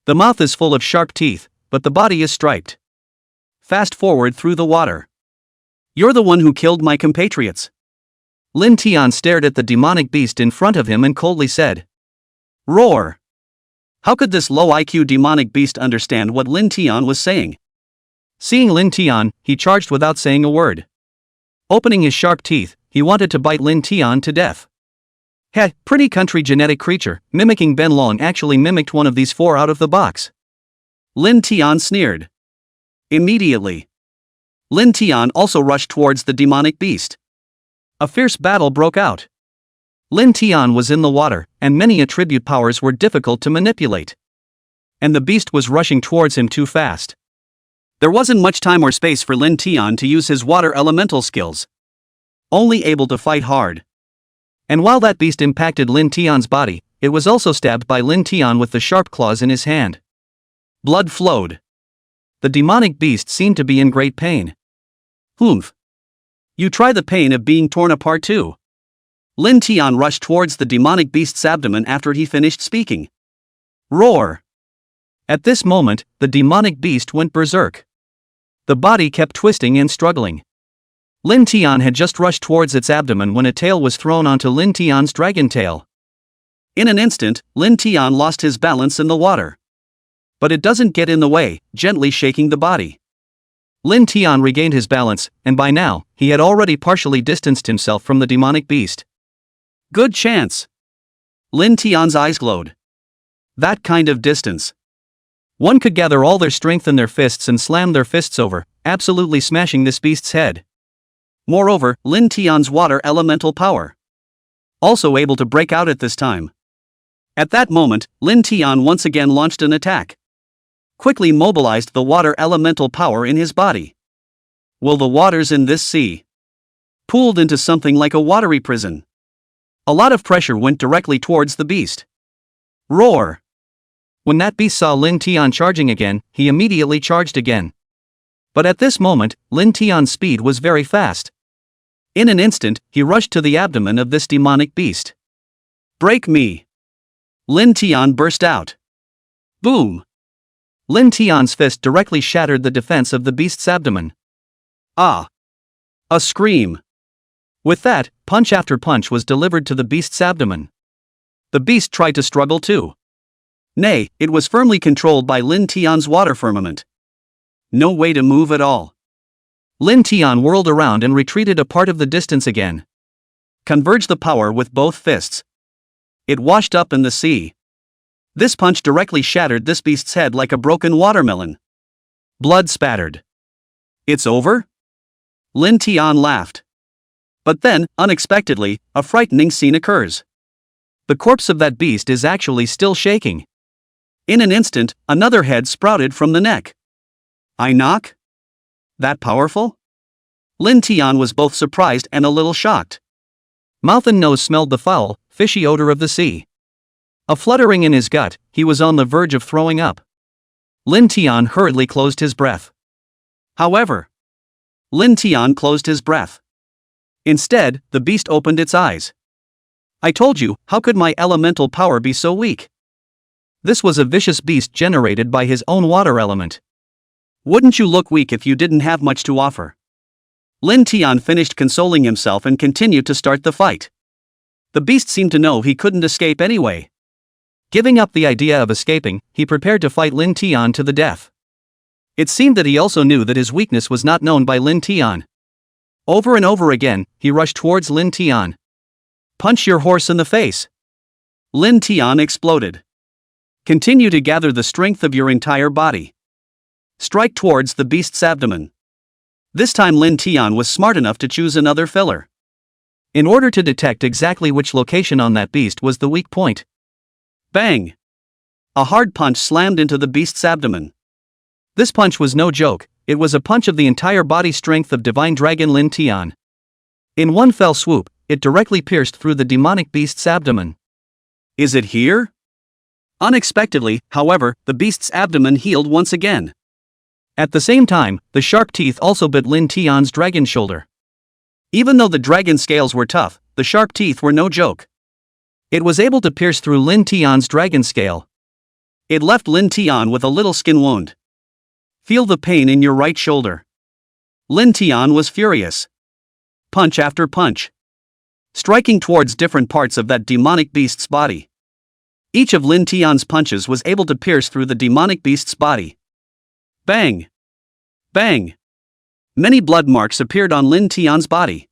The mouth is full of sharp teeth, but the body is striped. Fast forward through the water. You're the one who killed my compatriots. Lin Tian stared at the demonic beast in front of him and coldly said. Roar! How could this low IQ demonic beast understand what Lin Tian was saying? Seeing Lin Tian, he charged without saying a word. Opening his sharp teeth, he wanted to bite Lin Tian to death. Heh, pretty country genetic creature, mimicking Ben Long actually mimicked one of these 4 out of the box. Lin Tian sneered. Immediately, Lin Tian also rushed towards the demonic beast. A fierce battle broke out. Lin Tian was in the water, and many attribute powers were difficult to manipulate. And the beast was rushing towards him too fast. There wasn't much time or space for Lin Tian to use his water elemental skills. Only able to fight hard. And while that beast impacted Lin Tian's body, it was also stabbed by Lin Tian with the sharp claws in his hand. Blood flowed. The demonic beast seemed to be in great pain. Humph. You try the pain of being torn apart too. Lin Tian rushed towards the demonic beast's abdomen after he finished speaking. Roar! At this moment, the demonic beast went berserk. The body kept twisting and struggling. Lin Tian had just rushed towards its abdomen when a tail was thrown onto Lin Tian's dragon tail. In an instant, Lin Tian lost his balance in the water. But it doesn't get in the way, gently shaking the body. Lin Tian regained his balance, and by now, he had already partially distanced himself from the demonic beast. Good chance. Lin Tian's eyes glowed. That kind of distance. One could gather all their strength in their fists and slam their fists over, absolutely smashing this beast's head. Moreover, Lin Tian's water elemental power. Also able to break out at this time. At that moment, Lin Tian once again launched an attack. Quickly mobilized the water elemental power in his body. Will the waters in this sea pooled into something like a watery prison? A lot of pressure went directly towards the beast. Roar! When that beast saw Lin Tian charging again, he immediately charged again. But at this moment, Lin Tian's speed was very fast. In an instant, he rushed to the abdomen of this demonic beast. Break me! Lin Tian burst out. Boom! Lin Tian's fist directly shattered the defense of the beast's abdomen. Ah! A scream. With that, punch after punch was delivered to the beast's abdomen. The beast tried to struggle too. Nay, it was firmly controlled by Lin Tian's water firmament. No way to move at all. Lin Tian whirled around and retreated a part of the distance again. Converged the power with both fists. It washed up in the sea. This punch directly shattered this beast's head like a broken watermelon. Blood spattered. It's over? Lin Tian laughed. But then, unexpectedly, a frightening scene occurs. The corpse of that beast is actually still shaking. In an instant, another head sprouted from the neck. I knock? That powerful? Lin Tian was both surprised and a little shocked. Mouth and nose smelled the foul, fishy odor of the sea. A fluttering in his gut, he was on the verge of throwing up. Lin Tian hurriedly closed his breath. However, Lin Tian closed his breath. Instead, the beast opened its eyes. I told you, how could my elemental power be so weak? This was a vicious beast generated by his own water element. Wouldn't you look weak if you didn't have much to offer? Lin Tian finished consoling himself and continued to start the fight. The beast seemed to know he couldn't escape anyway. Giving up the idea of escaping, he prepared to fight Lin Tian to the death. It seemed that he also knew that his weakness was not known by Lin Tian. Over and over again, he rushed towards Lin Tian. Punch your horse in the face! Lin Tian exploded. Continue to gather the strength of your entire body. Strike towards the beast's abdomen. This time Lin Tian was smart enough to choose another filler. In order to detect exactly which location on that beast was the weak point. Bang! A hard punch slammed into the beast's abdomen. This punch was no joke, it was a punch of the entire body strength of divine dragon Lin Tian. In one fell swoop, it directly pierced through the demonic beast's abdomen. Is it here? Unexpectedly, however, the beast's abdomen healed once again. At the same time, the sharp teeth also bit Lin Tian's dragon shoulder. Even though the dragon scales were tough, the sharp teeth were no joke. It was able to pierce through Lin Tian's dragon scale. It left Lin Tian with a little skin wound. Feel the pain in your right shoulder. Lin Tian was furious. Punch after punch. Striking towards different parts of that demonic beast's body. Each of Lin Tian's punches was able to pierce through the demonic beast's body. Bang! Bang! Many blood marks appeared on Lin Tian's body.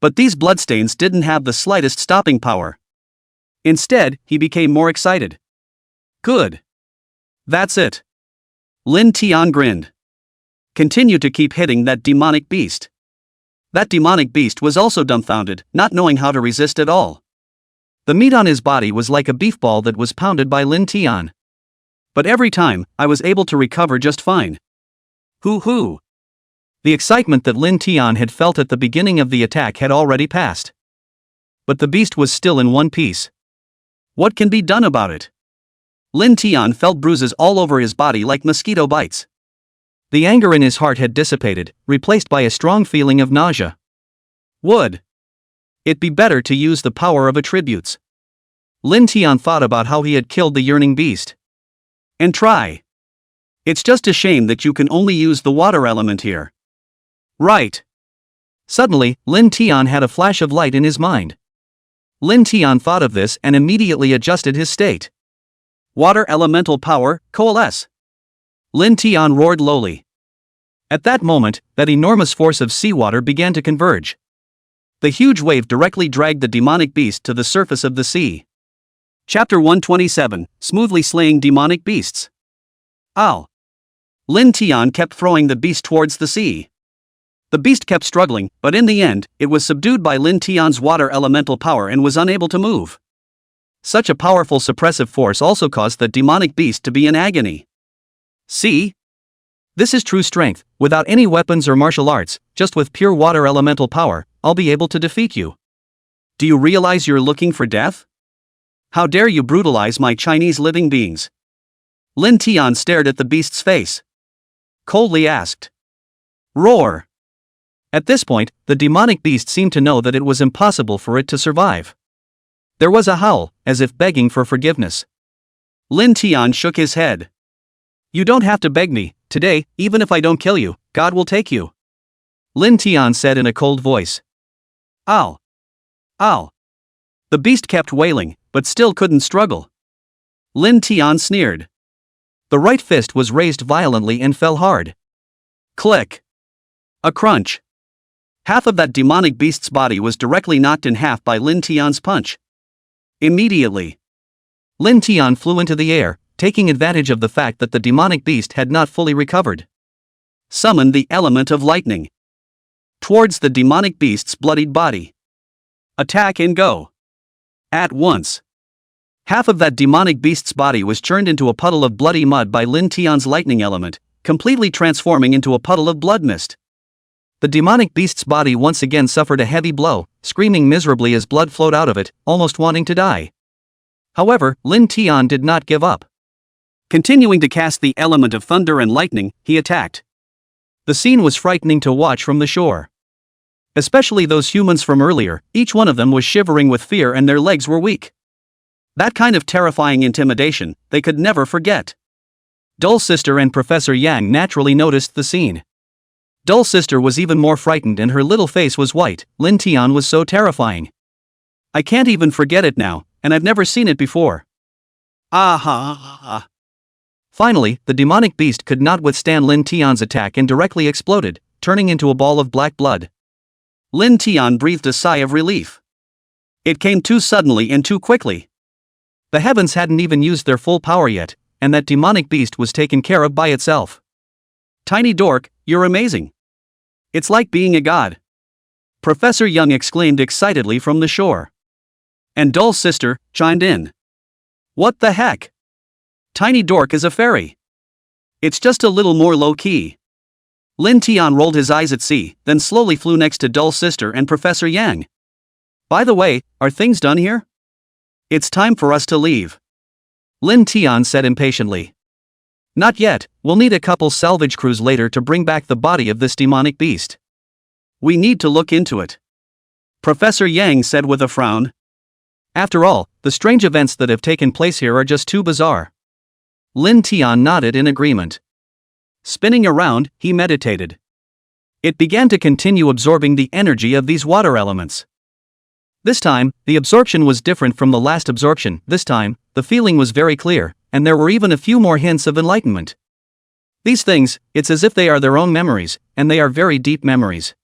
But these bloodstains didn't have the slightest stopping power. Instead, he became more excited. Good. That's it. Lin Tian grinned. Continue to keep hitting that demonic beast. That demonic beast was also dumbfounded, not knowing how to resist at all. The meat on his body was like a beef ball that was pounded by Lin Tian. But every time, I was able to recover just fine. Hoo-hoo! The excitement that Lin Tian had felt at the beginning of the attack had already passed. but the beast was still in one piece. What can be done about it? Lin Tian felt bruises all over his body like mosquito bites. The anger in his heart had dissipated, replaced by a strong feeling of nausea. Would it be better to use the power of attributes? Lin Tian thought about how he had killed the yearning beast. And try. It's just a shame that you can only use the water element here. Right. Suddenly, Lin Tian had a flash of light in his mind. Lin Tian thought of this and immediately adjusted his state. Water elemental power, coalesce. Lin Tian roared lowly. At that moment, that enormous force of seawater began to converge. The huge wave directly dragged the demonic beast to the surface of the sea. Chapter 127, Smoothly Slaying Demonic Beasts. Ow! Lin Tian kept throwing the beast towards the sea. The beast kept struggling, but in the end, it was subdued by Lin Tian's water elemental power and was unable to move. Such a powerful suppressive force also caused the demonic beast to be in agony. See? This is true strength. Without any weapons or martial arts, just with pure water elemental power, I'll be able to defeat you. Do you realize you're looking for death? How dare you brutalize my Chinese living beings? Lin Tian stared at the beast's face. Coldly asked. Roar! At this point, the demonic beast seemed to know that it was impossible for it to survive. There was a howl, as if begging for forgiveness. Lin Tian shook his head. You don't have to beg me. Today, even if I don't kill you, God will take you. Lin Tian said in a cold voice. Ow! Ow! The beast kept wailing, but still couldn't struggle. Lin Tian sneered. The right fist was raised violently and fell hard. Click! A crunch. Half of that demonic beast's body was directly knocked in half by Lin Tian's punch. Immediately, Lin Tian flew into the air, taking advantage of the fact that the demonic beast had not fully recovered. Summoned the element of lightning. Towards the demonic beast's bloodied body. Attack and go. At once. Half of that demonic beast's body was churned into a puddle of bloody mud by Lin Tian's lightning element, completely transforming into a puddle of blood mist. The demonic beast's body once again suffered a heavy blow, screaming miserably as blood flowed out of it, almost wanting to die. However, Lin Tian did not give up. Continuing to cast the element of thunder and lightning, he attacked. The scene was frightening to watch from the shore. Especially those humans from earlier, each one of them was shivering with fear and their legs were weak. That kind of terrifying intimidation, they could never forget. Dull Sister and Professor Yang naturally noticed the scene. Dull Sister was even more frightened and her little face was white. Lin Tian was so terrifying. I can't even forget it now, and I've never seen it before. Ah. Finally, the demonic beast could not withstand Lin Tian's attack and directly exploded, turning into a ball of black blood. Lin Tian breathed a sigh of relief. It came too suddenly and too quickly. The heavens hadn't even used their full power yet, and that demonic beast was taken care of by itself. Tiny dork, you're amazing. It's like being a god. Professor Young exclaimed excitedly from the shore. And Dull Sister chimed in. What the heck? Tiny dork is a fairy. It's just a little more low-key. Lin Tian rolled his eyes at sea, then slowly flew next to Dull Sister and Professor Yang. By the way, are things done here? It's time for us to leave. Lin Tian said impatiently. Not yet, we'll need a couple salvage crews later to bring back the body of this demonic beast. We need to look into it. Professor Yang said with a frown. After all, the strange events that have taken place here are just too bizarre. Lin Tian nodded in agreement. Spinning around, he meditated. It began to continue absorbing the energy of these water elements. This time, the absorption was different from the last absorption. This time, the feeling was very clear, and there were even a few more hints of enlightenment. These things, it's as if they are their own memories, and they are very deep memories.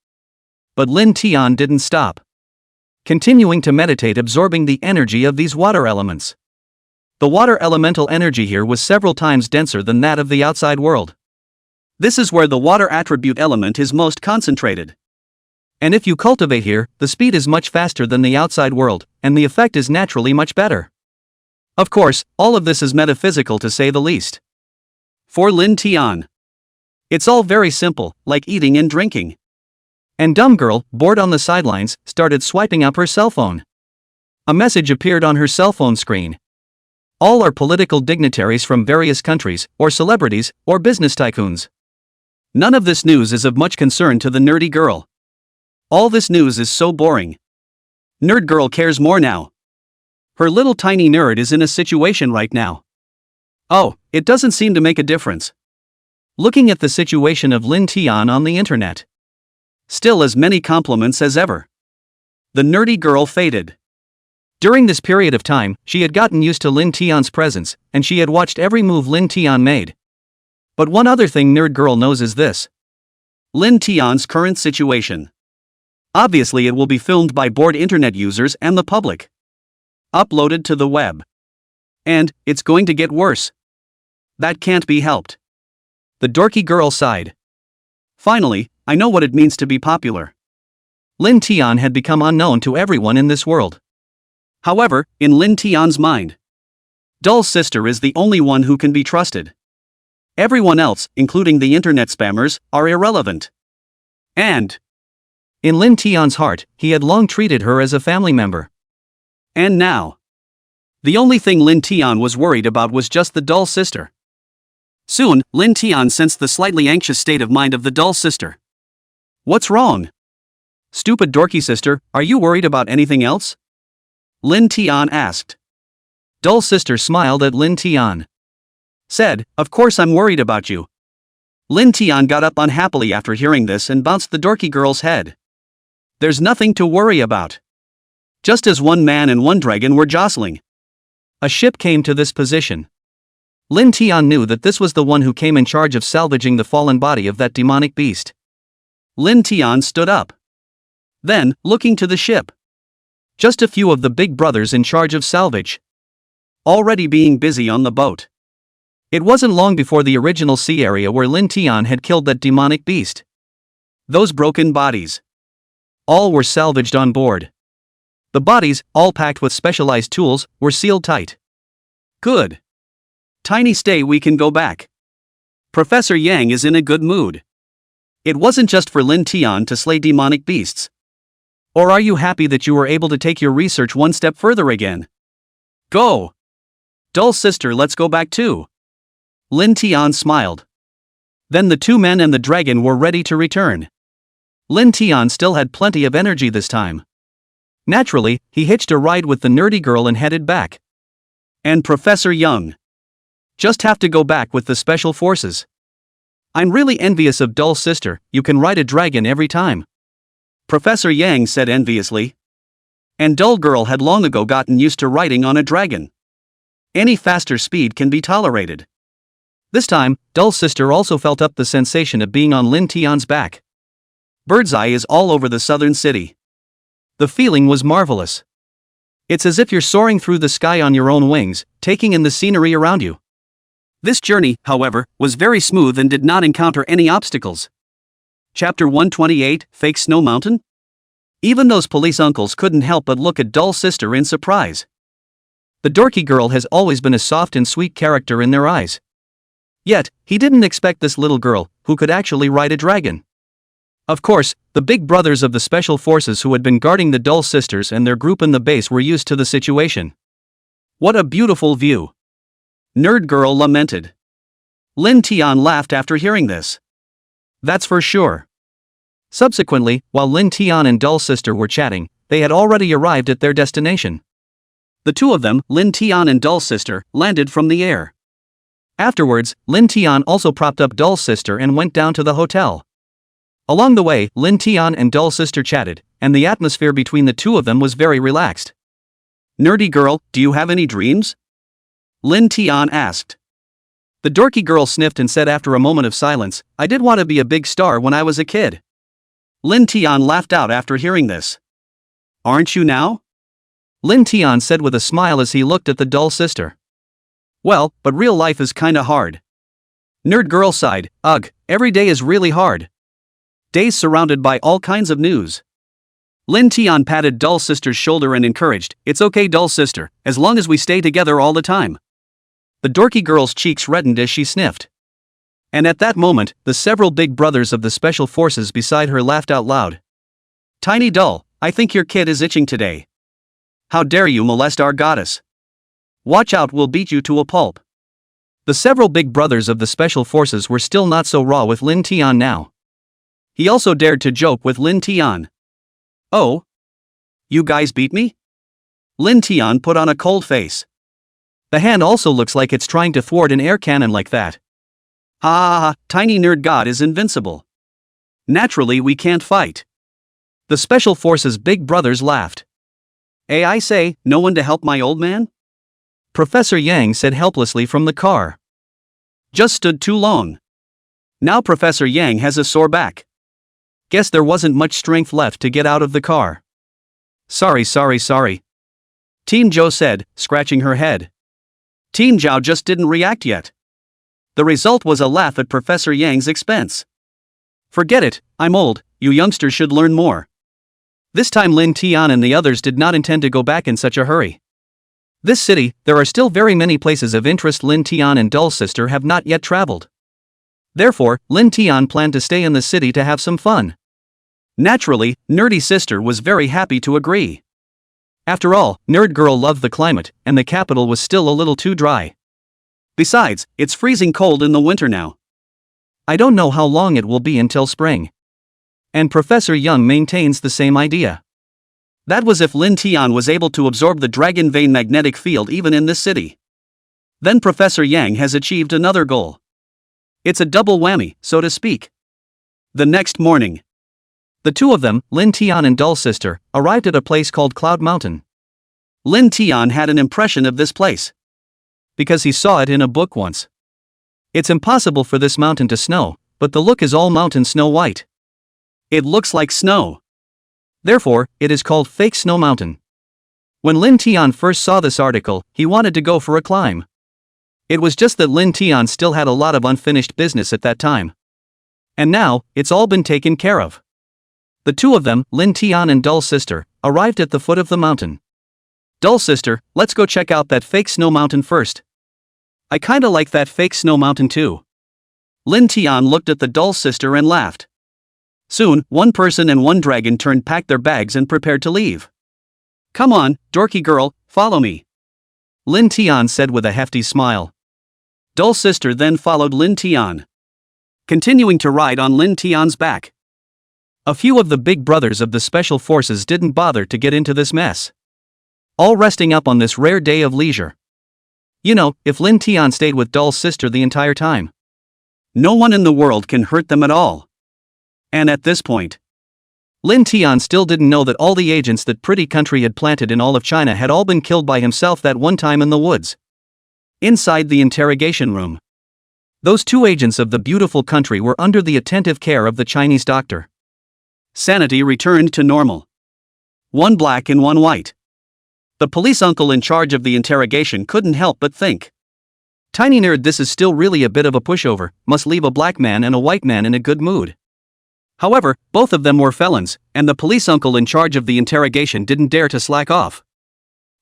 But Lin Tian didn't stop. Continuing to meditate, absorbing the energy of these water elements. The water elemental energy here was several times denser than that of the outside world. This is where the water attribute element is most concentrated. And if you cultivate here, the speed is much faster than the outside world, and the effect is naturally much better. Of course, all of this is metaphysical to say the least. For Lin Tian, it's all very simple, like eating and drinking. And Dumb Girl, bored on the sidelines, started swiping up her cell phone. A message appeared on her cell phone screen. All are political dignitaries from various countries, or celebrities, or business tycoons. None of this news is of much concern to the nerdy girl. All this news is so boring. Nerd girl cares more now. Her little tiny nerd is in a situation right now. Oh, it doesn't seem to make a difference. Looking at the situation of Lin Tian on the internet. Still as many compliments as ever. The nerdy girl faded. During this period of time, she had gotten used to Lin Tian's presence, and she had watched every move Lin Tian made. But one other thing nerd girl knows is this. Lin Tian's current situation. Obviously it will be filmed by bored internet users and the public. Uploaded to the web. And, it's going to get worse. That can't be helped. The dorky girl sighed. Finally, I know what it means to be popular. Lin Tian had become unknown to everyone in this world. However, in Lin Tian's mind, Doll's sister is the only one who can be trusted. Everyone else, including the internet spammers, are irrelevant. And, in Lin Tian's heart, he had long treated her as a family member. And now, the only thing Lin Tian was worried about was just the doll sister. Soon, Lin Tian sensed the slightly anxious state of mind of the doll sister. What's wrong? Stupid dorky sister, are you worried about anything else? Lin Tian asked. Doll sister smiled at Lin Tian. Said, of course I'm worried about you. Lin Tian got up unhappily after hearing this and bounced the dorky girl's head. There's nothing to worry about. Just as one man and one dragon were jostling. A ship came to this position. Lin Tian knew that this was the one who came in charge of salvaging the fallen body of that demonic beast. Lin Tian stood up. Then, looking to the ship. Just a few of the big brothers in charge of salvage. Already being busy on the boat. It wasn't long before the original sea area where Lin Tian had killed that demonic beast. Those broken bodies. All were salvaged on board. The bodies, all packed with specialized tools, were sealed tight. Good. Tiny stay, we can go back. Professor Yang is in a good mood. It wasn't just for Lin Tian to slay demonic beasts. Or are you happy that you were able to take your research one step further again? Go! Doll sister, let's go back too. Lin Tian smiled. Then the two men and the dragon were ready to return. Lin Tian still had plenty of energy this time. Naturally, he hitched a ride with the nerdy girl and headed back. And Professor Young. Just have to go back with the special forces. I'm really envious of Doll's sister, you can ride a dragon every time. Professor Yang said enviously. And Doll girl had long ago gotten used to riding on a dragon. Any faster speed can be tolerated. This time, Doll's sister also felt up the sensation of being on Lin Tian's back. Bird's eye is all over the southern city. The feeling was marvelous. It's as if you're soaring through the sky on your own wings, taking in the scenery around you. This journey, however, was very smooth and did not encounter any obstacles. Chapter 128, Fake Snow Mountain? Even those police uncles couldn't help but look at Doll's sister in surprise. The dorky girl has always been a soft and sweet character in their eyes. Yet, he didn't expect this little girl, who could actually ride a dragon. Of course, the big brothers of the special forces who had been guarding the Doll sisters and their group in the base were used to the situation. What a beautiful view! Nerd girl lamented. Lin Tian laughed after hearing this. That's for sure. Subsequently, while Lin Tian and Doll sister were chatting, they had already arrived at their destination. The two of them, Lin Tian and Doll sister, landed from the air. Afterwards, Lin Tian also propped up Doll sister and went down to the hotel. Along the way, Lin Tian and Doll sister chatted, and the atmosphere between the two of them was very relaxed. Nerdy girl, do you have any dreams? Lin Tian asked. The dorky girl sniffed and said after a moment of silence, I did want to be a big star when I was a kid. Lin Tian laughed out after hearing this. Aren't you now? Lin Tian said with a smile as he looked at the Doll sister. Well, but real life is kinda hard. Nerd girl sighed, ugh, every day is really hard. Days surrounded by all kinds of news. Lin Tian patted Doll sister's shoulder and encouraged, it's okay Doll sister, as long as we stay together all the time. The dorky girl's cheeks reddened as she sniffed. And at that moment, the several big brothers of the special forces beside her laughed out loud. Tiny Doll, I think your kid is itching today. How dare you molest our goddess? Watch out, we'll beat you to a pulp. The several big brothers of the special forces were still not so raw with Lin Tian now. He also dared to joke with Lin Tian. Oh? You guys beat me? Lin Tian put on a cold face. The hand also looks like it's trying to thwart an air cannon like that. Ha ha ha, tiny nerd god is invincible. Naturally we can't fight. The special forces big brothers laughed. I say, no one to help my old man? Professor Yang said helplessly from the car. Just stood too long. Now Professor Yang has a sore back. Guess there wasn't much strength left to get out of the car. Sorry. Team Zhou said, scratching her head. Team Zhao just didn't react yet. The result was a laugh at Professor Yang's expense. Forget it, I'm old, you youngsters should learn more. This time Lin Tian and the others did not intend to go back in such a hurry. This city, there are still very many places of interest Lin Tian and Dull Sister have not yet traveled. Therefore, Lin Tian planned to stay in the city to have some fun. Naturally, Nerdy Sister was very happy to agree. After all, Nerd Girl loved the climate, and the capital was still a little too dry. Besides, it's freezing cold in the winter now. I don't know how long it will be until spring. And Professor Young maintains the same idea. That was if Lin Tian was able to absorb the dragon vein magnetic field even in this city. Then Professor Yang has achieved another goal. It's a double whammy, so to speak. The next morning, the two of them, Lin Tian and Dull Sister, arrived at a place called Cloud Mountain. Lin Tian had an impression of this place because he saw it in a book once. It's impossible for this mountain to snow, but the look is all mountain snow white. It looks like snow. Therefore, it is called Fake Snow Mountain. When Lin Tian first saw this article, he wanted to go for a climb. It was just that Lin Tian still had a lot of unfinished business at that time. And now, it's all been taken care of. The two of them, Lin Tian and Dull Sister, arrived at the foot of the mountain. Dull Sister, let's go check out that fake snow mountain first. I kinda like that fake snow mountain too. Lin Tian looked at the Dull Sister and laughed. Soon, one person and one dragon packed their bags and prepared to leave. Come on, dorky girl, follow me. Lin Tian said with a hefty smile. Dull Sister then followed Lin Tian, continuing to ride on Lin Tian's back. A few of the big brothers of the special forces didn't bother to get into this mess. All resting up on this rare day of leisure. You know, if Lin Tian stayed with Dull Sister the entire time, no one in the world can hurt them at all. And at this point, Lin Tian still didn't know that all the agents that Pretty Country had planted in all of China had all been killed by himself that one time in the woods. Inside the interrogation room, those two agents of the beautiful country were under the attentive care of the Chinese doctor. Sanity returned to normal. One black and one white. The police uncle in charge of the interrogation couldn't help but think. Tiny nerd, this is still really a bit of a pushover, must leave a black man and a white man in a good mood. However, both of them were felons, and the police uncle in charge of the interrogation didn't dare to slack off.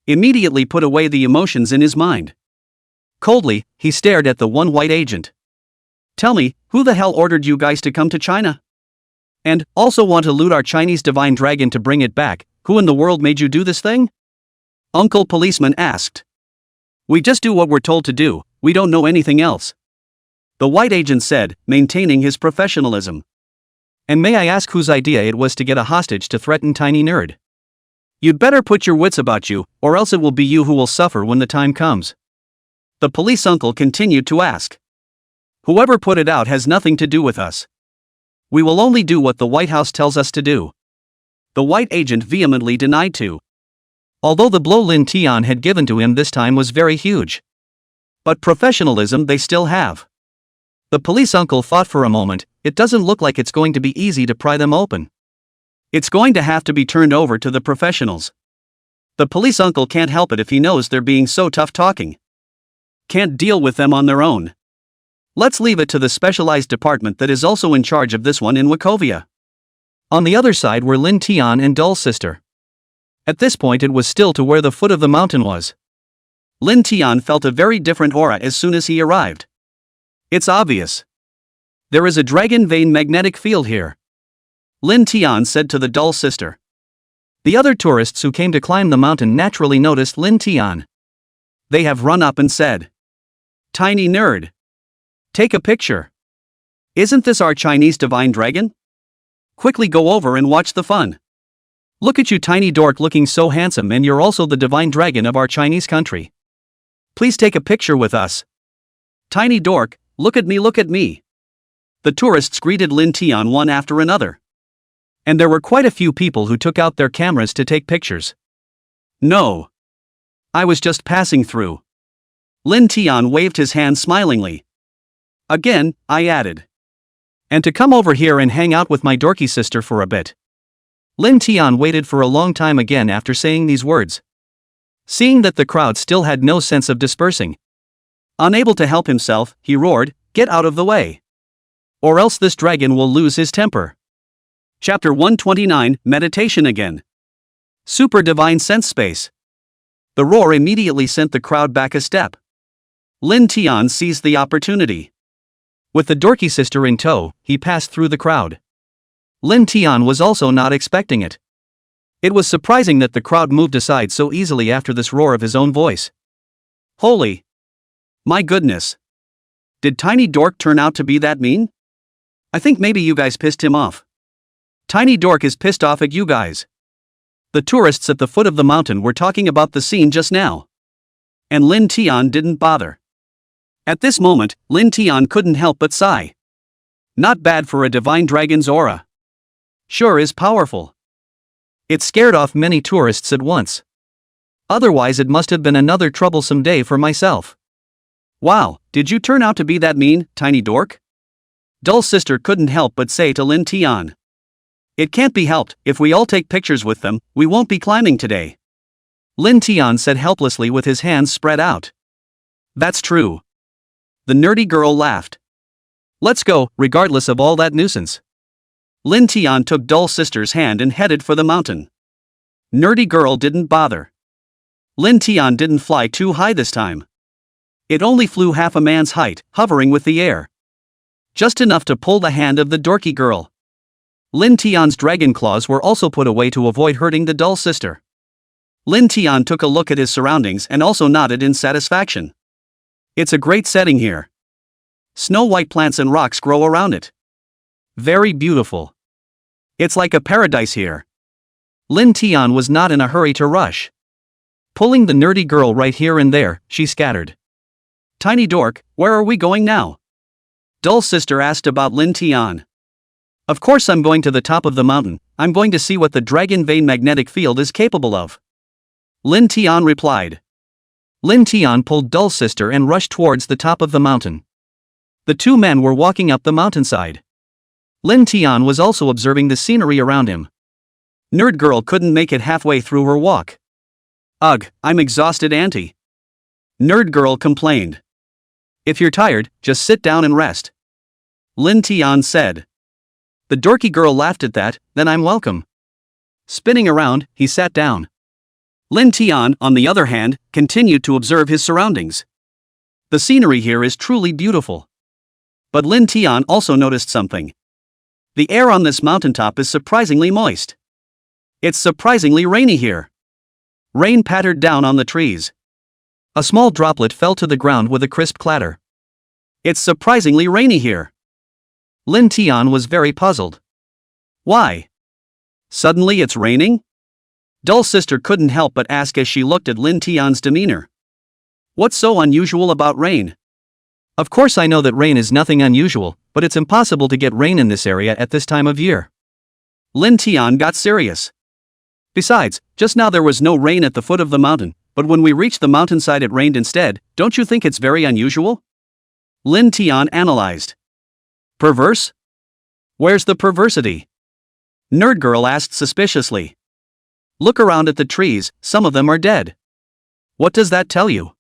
Immediately put away the emotions in his mind. Coldly, he stared at the one white agent. Tell me, who the hell ordered you guys to come to China? And, also want to loot our Chinese divine dragon to bring it back, who in the world made you do this thing? Uncle Policeman asked. We just do what we're told to do, we don't know anything else. The white agent said, maintaining his professionalism. And may I ask whose idea it was to get a hostage to threaten Tiny Nerd? You'd better put your wits about you, or else it will be you who will suffer when the time comes. The police uncle continued to ask. Whoever put it out has nothing to do with us. We will only do what the White House tells us to do. The white agent vehemently denied to. Although the blow Lin Tian had given to him this time was very huge. But professionalism they still have. The police uncle thought for a moment, it doesn't look like it's going to be easy to pry them open. It's going to have to be turned over to the professionals. The police uncle can't help it if he knows they're being so tough talking. Can't deal with them on their own. Let's leave it to the specialized department that is also in charge of this one in Wachovia. On the other side were Lin Tian and Dull Sister. At this point it was still to where the foot of the mountain was. Lin Tian felt a very different aura as soon as he arrived. It's obvious. There is a dragon vein magnetic field here. Lin Tian said to the Dull Sister. The other tourists who came to climb the mountain naturally noticed Lin Tian. They have run up and said, "Tiny nerd, take a picture. Isn't this our Chinese divine dragon? Quickly go over and watch the fun. Look at you, tiny dork, looking so handsome, and you're also the divine dragon of our Chinese country. Please take a picture with us. Tiny dork, look at me, look at me." The tourists greeted Lin Tian one after another. And there were quite a few people who took out their cameras to take pictures. "No. I was just passing through." Lin Tian waved his hand smilingly. "Again," I added. "And to come over here and hang out with my dorky sister for a bit." Lin Tian waited for a long time again after saying these words. Seeing that the crowd still had no sense of dispersing, unable to help himself, he roared, "Get out of the way! Or else this dragon will lose his temper." Chapter 129, Meditation again. Super Divine Sense Space. The roar immediately sent the crowd back a step. Lin Tian seized the opportunity. With the dorky sister in tow, he passed through the crowd. Lin Tian was also not expecting it. It was surprising that the crowd moved aside so easily after this roar of his own voice. Holy! My goodness! Did Tiny Dork turn out to be that mean? I think maybe you guys pissed him off. Tiny Dork is pissed off at you guys. The tourists at the foot of the mountain were talking about the scene just now. And Lin Tian didn't bother. At this moment, Lin Tian couldn't help but sigh. Not bad for a divine dragon's aura. Sure is powerful. It scared off many tourists at once. Otherwise it must have been another troublesome day for myself. Wow, did you turn out to be that mean, Tiny Dork? Dull sister couldn't help but say to Lin Tian. It can't be helped, if we all take pictures with them, we won't be climbing today. Lin Tian said helplessly with his hands spread out. That's true. The nerdy girl laughed. Let's go, regardless of all that nuisance. Lin Tian took Dull sister's hand and headed for the mountain. Nerdy girl didn't bother. Lin Tian didn't fly too high this time. It only flew half a man's height, hovering with the air. Just enough to pull the hand of the dorky girl. Lin Tian's dragon claws were also put away to avoid hurting the dull sister. Lin Tian took a look at his surroundings and also nodded in satisfaction. It's a great setting here. Snow-white plants and rocks grow around it. Very beautiful. It's like a paradise here. Lin Tian was not in a hurry to rush. Pulling the nerdy girl right here and there, she scattered. Tiny Dork, where are we going now? Dull sister asked about Lin Tian. Of course I'm going to the top of the mountain. I'm going to see what the dragon vein magnetic field is capable of. Lin Tian replied. Lin Tian pulled Dull sister and rushed towards the top of the mountain. The two men were walking up the mountainside. Lin Tian was also observing the scenery around him. Nerd girl couldn't make it halfway through her walk. Ugh, I'm exhausted, auntie. Nerd girl complained. If you're tired, just sit down and rest. Lin Tian said. The dorky girl laughed at that, then I'm welcome. Spinning around, he sat down. Lin Tian, on the other hand, continued to observe his surroundings. The scenery here is truly beautiful. But Lin Tian also noticed something. The air on this mountaintop is surprisingly moist. It's surprisingly rainy here. Rain pattered down on the trees. A small droplet fell to the ground with a crisp clatter. It's surprisingly rainy here. Lin Tian was very puzzled. Why? Suddenly it's raining? Dull sister couldn't help but ask as she looked at Lin Tian's demeanor. What's so unusual about rain? Of course I know that rain is nothing unusual, but it's impossible to get rain in this area at this time of year. Lin Tian got serious. Besides, just now there was no rain at the foot of the mountain, but when we reached the mountainside it rained instead. Don't you think it's very unusual? Lin Tian analyzed. Perverse? Where's the perversity? Nerd girl asked suspiciously. Look around at the trees, some of them are dead. What does that tell you?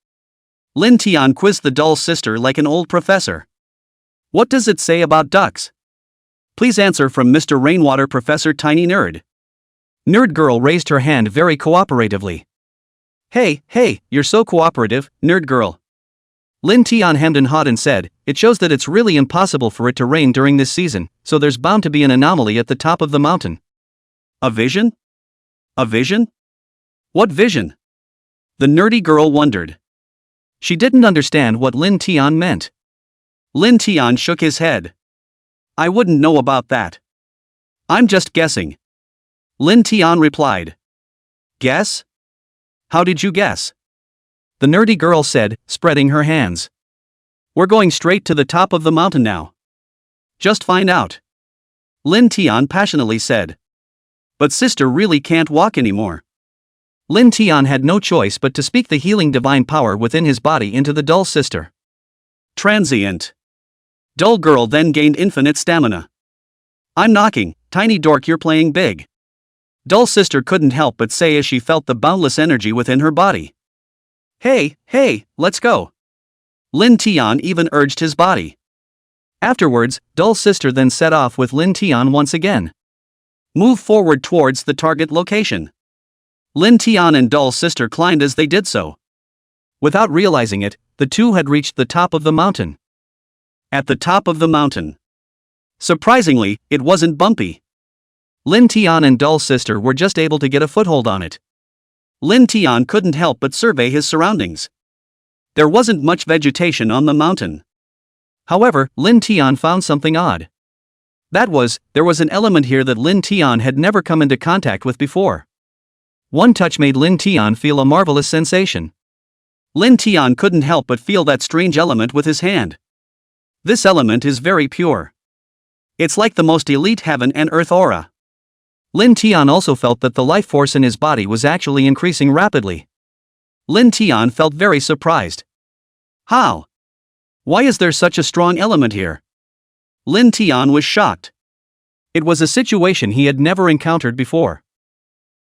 Lin Tian quizzed the dull sister like an old professor. What does it say about ducks? Please answer from Mr. Rainwater Professor Tiny Nerd. Nerd girl raised her hand very cooperatively. Hey, you're so cooperative, nerd girl. Lin Tian hemmed and hawed and said, it shows that it's really impossible for it to rain during this season, so there's bound to be an anomaly at the top of the mountain. A vision? A vision? What vision? The nerdy girl wondered. She didn't understand what Lin Tian meant. Lin Tian shook his head. I wouldn't know about that. I'm just guessing. Lin Tian replied. Guess? How did you guess? The nerdy girl said, spreading her hands. We're going straight to the top of the mountain now. Just find out. Lin Tian passionately said. But sister really can't walk anymore. Lin Tian had no choice but to speak the healing divine power within his body into the dull sister. Transient. Dull girl then gained infinite stamina. I'm knocking, tiny dork, you're playing big. Dull sister couldn't help but say as she felt the boundless energy within her body. Hey, let's go. Lin Tian even urged his body. Afterwards, dull sister then set off with Lin Tian once again. Move forward towards the target location. Lin Tian and dull sister climbed as they did so. Without realizing it, the two had reached the top of the mountain. At the top of the mountain. Surprisingly, it wasn't bumpy. Lin Tian and dull sister were just able to get a foothold on it. Lin Tian couldn't help but survey his surroundings. There wasn't much vegetation on the mountain. However, Lin Tian found something odd. There was an element here that Lin Tian had never come into contact with before. One touch made Lin Tian feel a marvelous sensation. Lin Tian couldn't help but feel that strange element with his hand. This element is very pure. It's like the most elite heaven and earth aura. Lin Tian also felt that the life force in his body was actually increasing rapidly. Lin Tian felt very surprised. How? Why is there such a strong element here? Lin Tian was shocked. It was a situation he had never encountered before.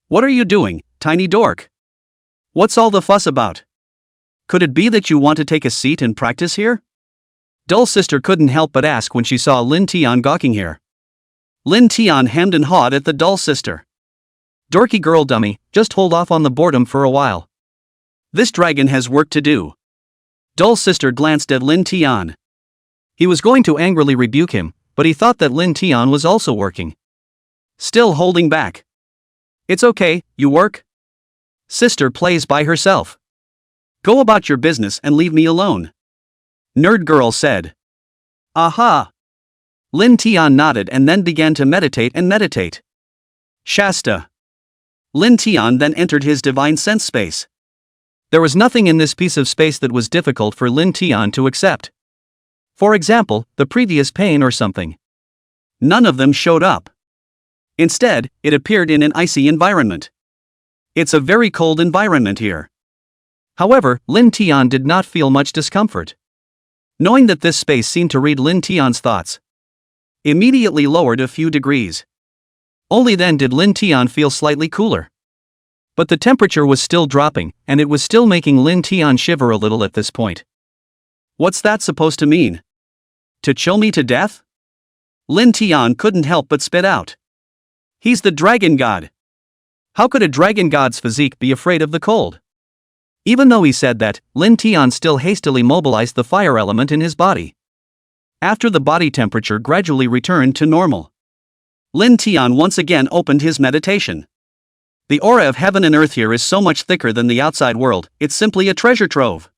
What are you doing, tiny dork? What's all the fuss about? Could it be that you want to take a seat and practice here? Dull sister couldn't help but ask when she saw Lin Tian gawking here. Lin Tian hemmed and hawed at the dull sister. Dorky girl dummy, just hold off on the boredom for a while. This dragon has work to do. Dull sister glanced at Lin Tian. He was going to angrily rebuke him, but he thought that Lin Tian was also working. Still holding back. It's okay, you work. Sister plays by herself. Go about your business and leave me alone. Nerd girl said. Aha! Lin Tian nodded and then began to meditate. Shasta. Lin Tian then entered his divine sense space. There was nothing in this piece of space that was difficult for Lin Tian to accept. For example, the previous pain or something. None of them showed up. Instead, it appeared in an icy environment. It's a very cold environment here. However, Lin Tian did not feel much discomfort. Knowing that this space seemed to read Lin Tian's thoughts, immediately lowered a few degrees. Only then did Lin Tian feel slightly cooler. But the temperature was still dropping, and it was still making Lin Tian shiver a little at this point. What's that supposed to mean? To chill me to death? Lin Tian couldn't help but spit out. He's the dragon god. How could a dragon god's physique be afraid of the cold? Even though he said that, Lin Tian still hastily mobilized the fire element in his body. After the body temperature gradually returned to normal, Lin Tian once again opened his meditation. The aura of heaven and earth here is so much thicker than the outside world, it's simply a treasure trove.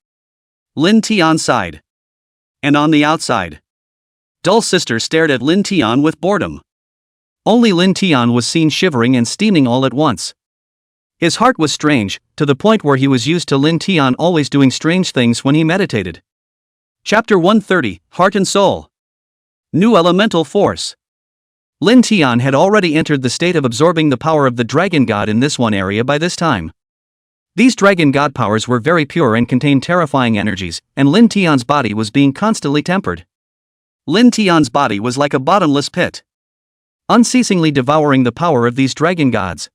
Lin Tian sighed. And on the outside, dull sister stared at Lin Tian with boredom. Only Lin Tian was seen shivering and steaming all at once. His heart was strange, to the point where he was used to Lin Tian always doing strange things when he meditated. Chapter 130, Heart and Soul. New Elemental Force. Lin Tian had already entered the state of absorbing the power of the dragon god in this one area by this time. These dragon god powers were very pure and contained terrifying energies, and Lin Tian's body was being constantly tempered. Lin Tian's body was like a bottomless pit, unceasingly devouring the power of these dragon gods.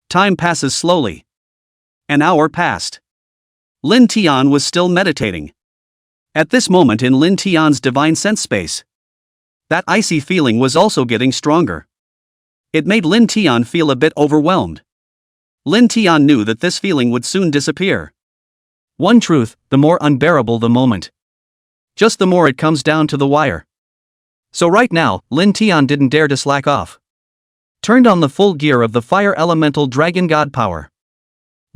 Time passes slowly. An hour passed. Lin Tian was still meditating. At this moment in Lin Tian's divine sense space, that icy feeling was also getting stronger. It made Lin Tian feel a bit overwhelmed. Lin Tian knew that this feeling would soon disappear. One truth, the more unbearable the moment, just the more it comes down to the wire. So right now, Lin Tian didn't dare to slack off. turned on the full gear of the fire elemental dragon god power.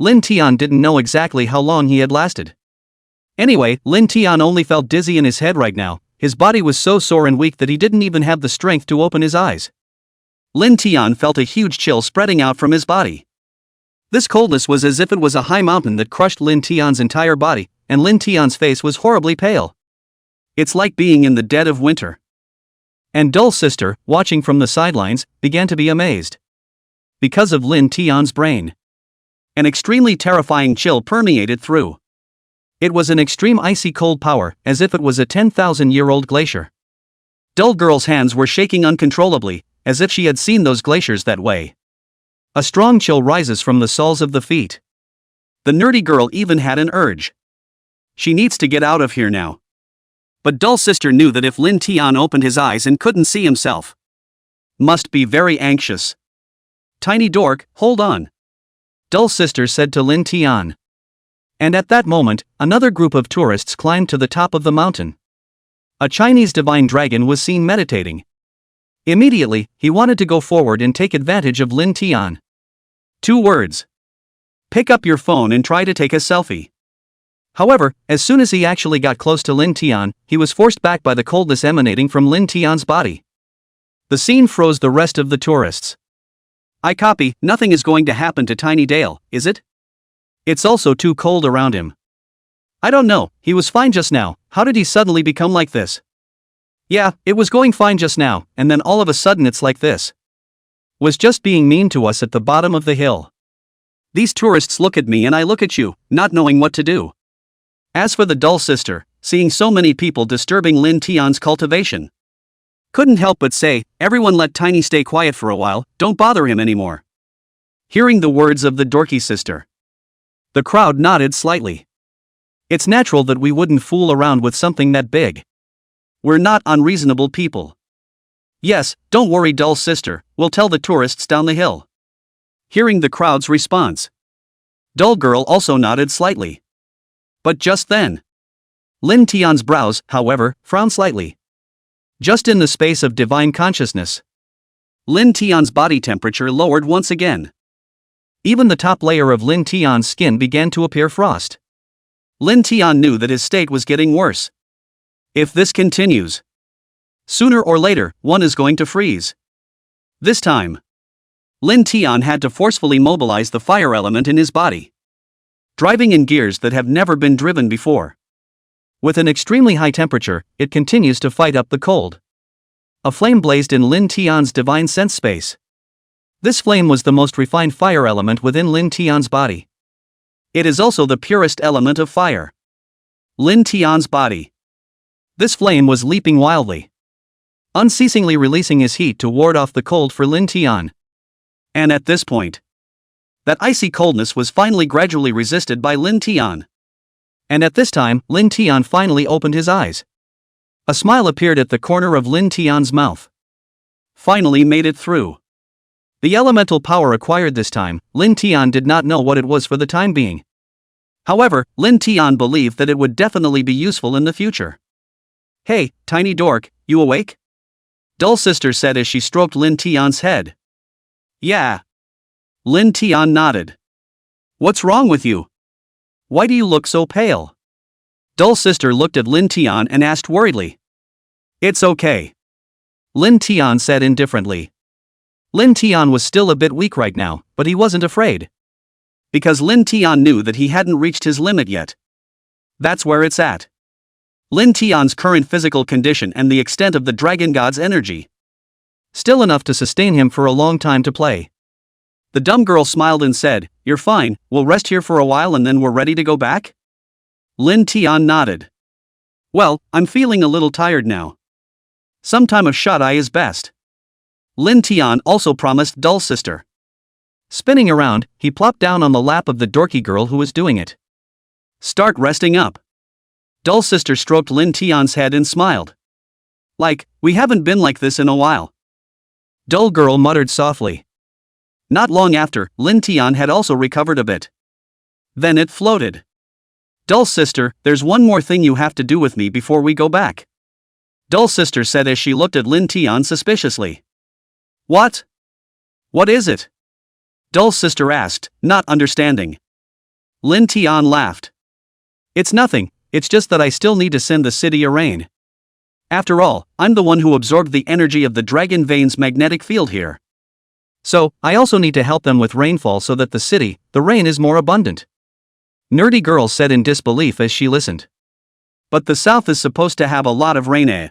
Lin Tian didn't know exactly how long he had lasted. Anyway, Lin Tian only felt dizzy in his head right now. His body was so sore and weak that he didn't even have the strength to open his eyes. Lin Tian felt a huge chill spreading out from his body. This coldness was as if it was a high mountain that crushed Lin Tian's entire body, and Lin Tian's face was horribly pale. It's like being in the dead of winter. And Dull's sister, watching from the sidelines, began to be amazed. Because of Lin Tian's brain, an extremely terrifying chill permeated through. It was an extreme icy cold power, as if it was a 10,000-year-old glacier. Dull Girl's hands were shaking uncontrollably, as if she had seen those glaciers that way. A strong chill rises from the soles of the feet. The nerdy girl even had an urge. She needs to get out of here now. But Dull's sister knew that if Lin Tian opened his eyes and couldn't see himself, must be very anxious. Tiny dork, hold on, Dull's sister said to Lin Tian. And at that moment, another group of tourists climbed to the top of the mountain. A Chinese divine dragon was seen meditating. Immediately, he wanted to go forward and take advantage of Lin Tian. 2 words. Pick up your phone and try to take a selfie. However, as soon as he actually got close to Lin Tian, he was forced back by the coldness emanating from Lin Tian's body. The scene froze the rest of the tourists. I copy, nothing is going to happen to Tiny Dale, is it? It's also too cold around him. I don't know, he was fine just now, how did he suddenly become like this? Yeah, it was going fine just now, and then all of a sudden it's like this. Was just being mean to us at the bottom of the hill. These tourists look at me and I look at you, not knowing what to do. As for the Dull sister, seeing so many people disturbing Lin Tian's cultivation, couldn't help but say, everyone let Tiny stay quiet for a while, don't bother him anymore. Hearing the words of the dorky sister, the crowd nodded slightly. It's natural that we wouldn't fool around with something that big. We're not unreasonable people. Yes, don't worry Dull sister, we'll tell the tourists down the hill. Hearing the crowd's response, Dull Girl also nodded slightly. But just then, Lin Tian's brows, however, frowned slightly. Just in the space of divine consciousness, Lin Tian's body temperature lowered once again. Even the top layer of Lin Tian's skin began to appear frost. Lin Tian knew that his state was getting worse. If this continues, sooner or later, one is going to freeze. This time, Lin Tian had to forcefully mobilize the fire element in his body, driving in gears that have never been driven before. With an extremely high temperature, it continues to fight up the cold. A flame blazed in Lin Tian's divine sense space. This flame was the most refined fire element within Lin Tian's body. It is also the purest element of fire. Lin Tian's body. This flame was leaping wildly, unceasingly releasing his heat to ward off the cold for Lin Tian. And at this point, that icy coldness was finally gradually resisted by Lin Tian. And at this time, Lin Tian finally opened his eyes. A smile appeared at the corner of Lin Tian's mouth. Finally made it through. The elemental power acquired this time, Lin Tian did not know what it was for the time being. However, Lin Tian believed that it would definitely be useful in the future. Hey, tiny dork, you awake? Dull sister said as she stroked Lin Tian's head. Yeah. Lin Tian nodded. What's wrong with you? Why do you look so pale? Dull sister looked at Lin Tian and asked worriedly. It's okay, Lin Tian said indifferently. Lin Tian was still a bit weak right now, but he wasn't afraid. Because Lin Tian knew that he hadn't reached his limit yet. That's where it's at. Lin Tian's current physical condition and the extent of the dragon god's energy. Still enough to sustain him for a long time to play. The dumb girl smiled and said, You're fine, we'll rest here for a while and then we're ready to go back? Lin Tian nodded. Well, I'm feeling a little tired now. Some time of shut-eye is best. Lin Tian also promised Dull sister. Spinning around, he plopped down on the lap of the dorky girl who was doing it. Start resting up. Dull sister stroked Lin Tian's head and smiled. Like, we haven't been like this in a while. Dull girl muttered softly. Not long after, Lin Tian had also recovered a bit. Then it floated. Dull sister, there's one more thing you have to do with me before we go back. Dull sister said as she looked at Lin Tian suspiciously. What? What is it? Dull's sister asked, not understanding. Lin Tian laughed. It's nothing, it's just that I still need to send the city a rain. After all, I'm the one who absorbed the energy of the dragon vein's magnetic field here. So, I also need to help them with rainfall so that the rain is more abundant. Nerdy girl said in disbelief as she listened. But the south is supposed to have a lot of rain, eh?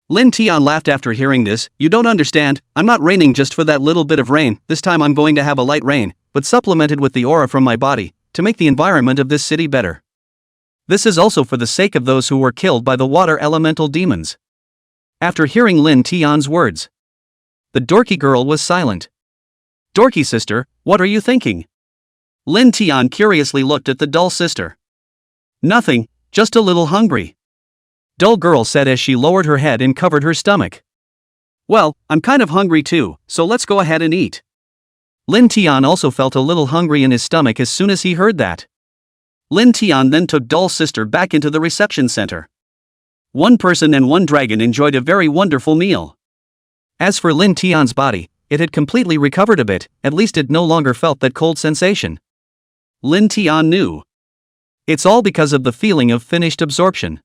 Lin Tian laughed after hearing this. You don't understand, I'm not raining just for that little bit of rain, this time I'm going to have a light rain, but supplemented with the aura from my body, to make the environment of this city better. This is also for the sake of those who were killed by the water elemental demons. After hearing Lin Tian's words, the dorky girl was silent. Dorky sister, what are you thinking? Lin Tian curiously looked at the dull sister. Nothing, just a little hungry. Dull girl said as she lowered her head and covered her stomach. Well, I'm kind of hungry too, so let's go ahead and eat. Lin Tian also felt a little hungry in his stomach as soon as he heard that. Lin Tian then took Dull's sister back into the reception center. One person and one dragon enjoyed a very wonderful meal. As for Lin Tian's body, it had completely recovered a bit, at least it no longer felt that cold sensation. Lin Tian knew. It's all because of the feeling of finished absorption.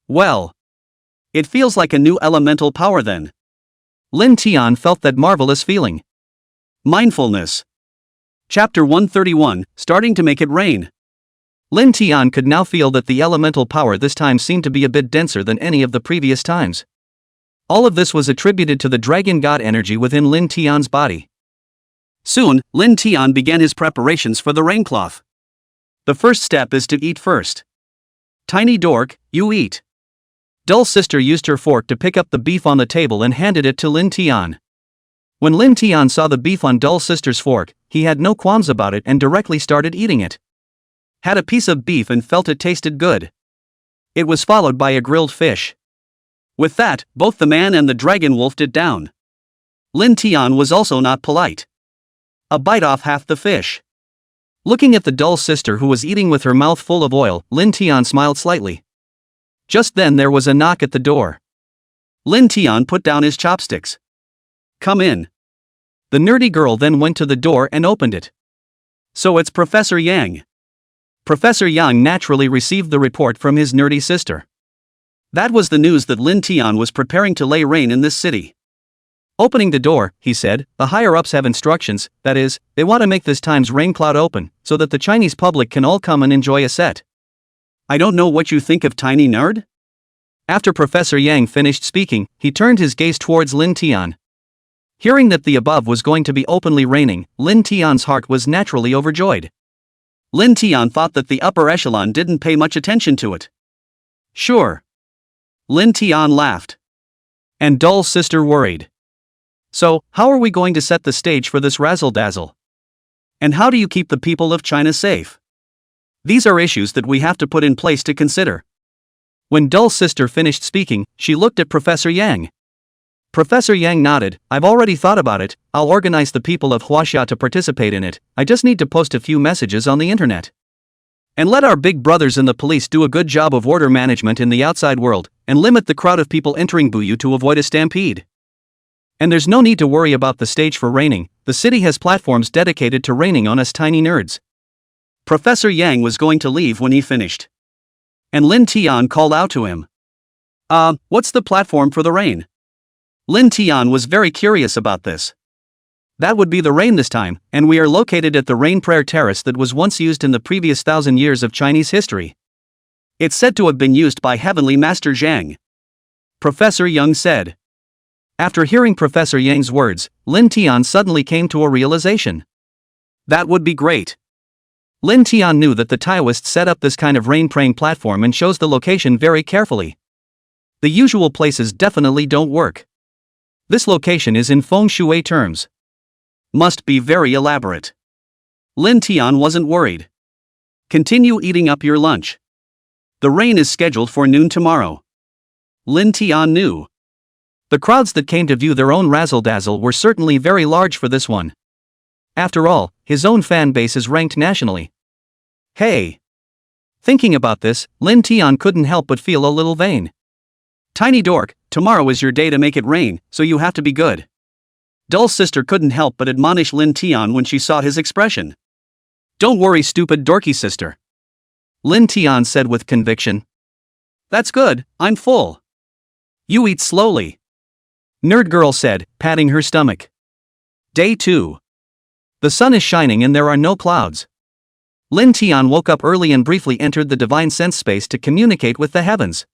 Well, it feels like a new elemental power then. Lin Tian felt that marvelous feeling. Mindfulness. Chapter 131, Starting to Make It Rain. Lin Tian could now feel that the elemental power this time seemed to be a bit denser than any of the previous times. All of this was attributed to the dragon god energy within Lin Tian's body. Soon, Lin Tian began his preparations for the raincloth. The first step is to eat first. Tiny dork, you eat. Dull's sister used her fork to pick up the beef on the table and handed it to Lin Tian. When Lin Tian saw the beef on Dull's sister's fork, he had no qualms about it and directly started eating it. Had a piece of beef and felt it tasted good. It was followed by a grilled fish. With that, both the man and the dragon wolfed it down. Lin Tian was also not polite. A bite off half the fish. Looking at the dull sister who was eating with her mouth full of oil, Lin Tian smiled slightly. Just then there was a knock at the door. Lin Tian put down his chopsticks. Come in. The nerdy girl then went to the door and opened it. So it's Professor Yang. Professor Yang naturally received the report from his nerdy sister. That was the news that Lin Tian was preparing to lay rain in this city. Opening the door, he said, the higher-ups have instructions, that is, they want to make this time's rain cloud open, so that the Chinese public can all come and enjoy a set. I don't know what you think of tiny nerd? After Professor Yang finished speaking, he turned his gaze towards Lin Tian. Hearing that the above was going to be openly raining, Lin Tian's heart was naturally overjoyed. Lin Tian thought that the upper echelon didn't pay much attention to it. Sure. Lin Tian laughed. And Dull's sister worried. So, how are we going to set the stage for this razzle-dazzle? And how do you keep the people of China safe? These are issues that we have to put in place to consider. When Dull's sister finished speaking, she looked at Professor Yang. Professor Yang nodded. I've already thought about it, I'll organize the people of Huaxia to participate in it, I just need to post a few messages on the internet. And let our big brothers in the police do a good job of order management in the outside world, and limit the crowd of people entering Buyu to avoid a stampede. And there's no need to worry about the stage for raining, the city has platforms dedicated to raining on us tiny nerds. Professor Yang was going to leave when he finished. And Lin Tian called out to him. What's the platform for the rain? Lin Tian was very curious about this. That would be the rain this time, and we are located at the rain prayer terrace that was once used in the previous 1,000 years of Chinese history. It's said to have been used by Heavenly Master Zhang. Professor Yang said. After hearing Professor Yang's words, Lin Tian suddenly came to a realization. That would be great. Lin Tian knew that the Taoists set up this kind of rain-praying platform and chose the location very carefully. The usual places definitely don't work. This location is in feng shui terms. Must be very elaborate. Lin Tian wasn't worried. Continue eating up your lunch. The rain is scheduled for noon tomorrow. Lin Tian knew. The crowds that came to view their own razzle-dazzle were certainly very large for this one. After all, his own fan base is ranked nationally. Hey! Thinking about this, Lin Tian couldn't help but feel a little vain. Tiny dork, tomorrow is your day to make it rain, so you have to be good. Dull's sister couldn't help but admonish Lin Tian when she saw his expression. "Don't worry, stupid dorky sister," Lin Tian said with conviction. "That's good, I'm full. You eat slowly," Nerd Girl said, patting her stomach. Day 2. The sun is shining and there are no clouds. Lin Tian woke up early and briefly entered the divine sense space to communicate with the heavens.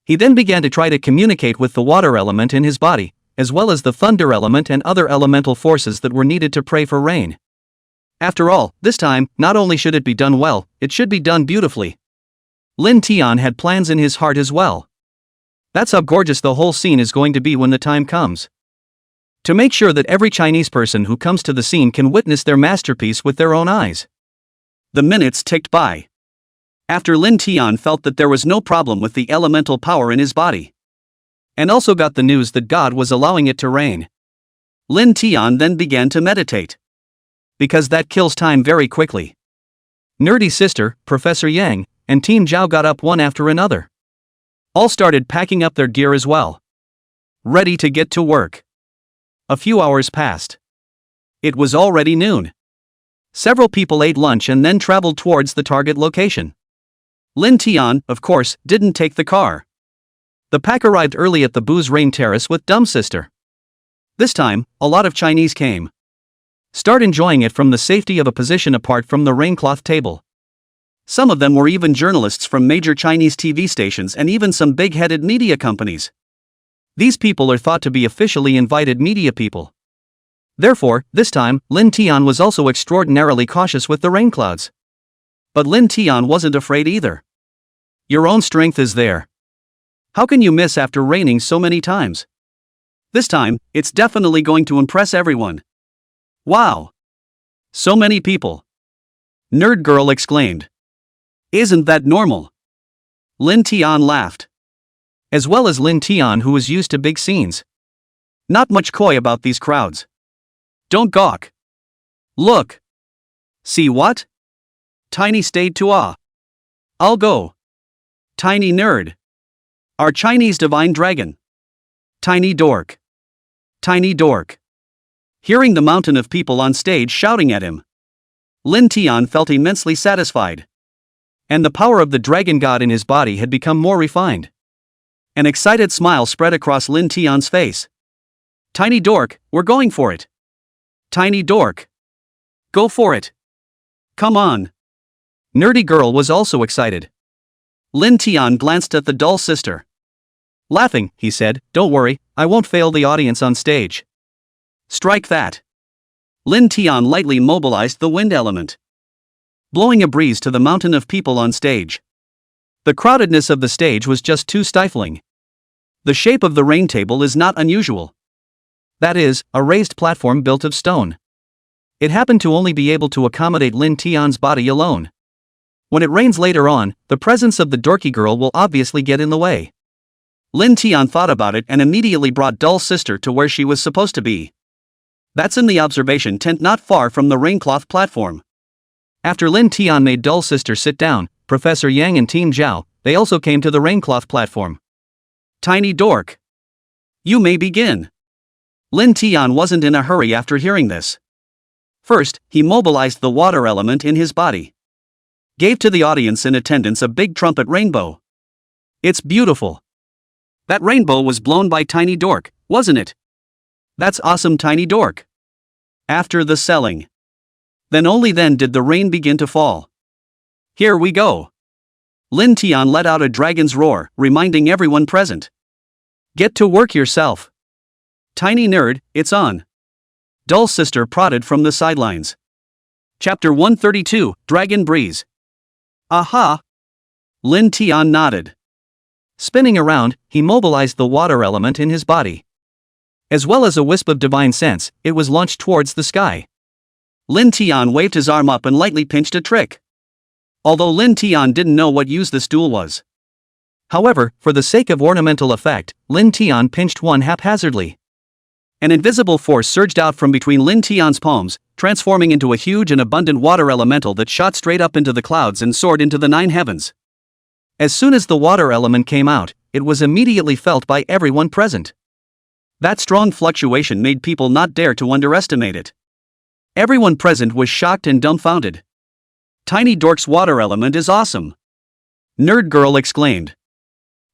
He then began to try to communicate with the water element in his body, as well as the thunder element and other elemental forces that were needed to pray for rain. After all, this time, not only should it be done well, it should be done beautifully. Lin Tian had plans in his heart as well. That's how gorgeous the whole scene is going to be when the time comes. To make sure that every Chinese person who comes to the scene can witness their masterpiece with their own eyes. The minutes ticked by. After Lin Tian felt that there was no problem with the elemental power in his body, and also got the news that God was allowing it to rain, Lin Tian then began to meditate. Because that kills time very quickly. Nerdy sister, Professor Yang, and Team Zhao got up one after another. All started packing up their gear as well. Ready to get to work. A few hours passed. It was already noon. Several people ate lunch and then traveled towards the target location. Lin Tian, of course, didn't take the car. The pack arrived early at the Booze Rain Terrace with Dumb Sister. This time, a lot of Chinese came. Start enjoying it from the safety of a position apart from the raincloth table. Some of them were even journalists from major Chinese TV stations and even some big-headed media companies. These people are thought to be officially invited media people. Therefore, this time, Lin Tian was also extraordinarily cautious with the rain clouds. But Lin Tian wasn't afraid either. Your own strength is there. How can you miss after raining so many times? This time, it's definitely going to impress everyone. Wow! So many people! Nerd Girl exclaimed. Isn't that normal? Lin Tian laughed. As well as Lin Tian, who was used to big scenes. Not much coy about these crowds. Don't gawk. Look. See what? Tiny stayed to awe. I'll go. Tiny nerd. Our Chinese divine dragon. Tiny dork. Tiny dork. Hearing the mountain of people on stage shouting at him, Lin Tian felt immensely satisfied. And the power of the dragon god in his body had become more refined. An excited smile spread across Lin Tian's face. Tiny dork, we're going for it. Tiny dork. Go for it. Come on. Nerdy Girl was also excited. Lin Tian glanced at the dull sister. Laughing, he said, don't worry, I won't fail the audience on stage. Strike that. Lin Tian lightly mobilized the wind element, blowing a breeze to the mountain of people on stage. The crowdedness of the stage was just too stifling. The shape of the rain table is not unusual. That is, a raised platform built of stone. It happened to only be able to accommodate Lin Tian's body alone. When it rains later on, the presence of the dorky girl will obviously get in the way. Lin Tian thought about it and immediately brought Dull Sister to where she was supposed to be. That's in the observation tent not far from the raincloth platform. After Lin Tian made Dull Sister sit down, Professor Yang and Team Zhao, they also came to the raincloth platform. Tiny dork. You may begin. Lin Tian wasn't in a hurry after hearing this. First, he mobilized the water element in his body. Gave to the audience in attendance a big trumpet rainbow. It's beautiful. That rainbow was blown by Tiny Dork, wasn't it? That's awesome, Tiny Dork. After the selling. Then only then did the rain begin to fall. Here we go. Lin Tian let out a dragon's roar, reminding everyone present. Get to work yourself. Tiny nerd, it's on. Dull Sister prodded from the sidelines. Chapter 132, Dragon Breeze. Aha! Lin Tian nodded. Spinning around, he mobilized the water element in his body. As well as a wisp of divine sense, it was launched towards the sky. Lin Tian waved his arm up and lightly pinched a trick. Although Lin Tian didn't know what use the stool was. However, for the sake of ornamental effect, Lin Tian pinched one haphazardly. An invisible force surged out from between Lin Tian's palms, transforming into a huge and abundant water elemental that shot straight up into the clouds and soared into the 9 heavens. As soon as the water element came out, it was immediately felt by everyone present. That strong fluctuation made people not dare to underestimate it. Everyone present was shocked and dumbfounded. Tiny Dork's water element is awesome! Nerd Girl exclaimed.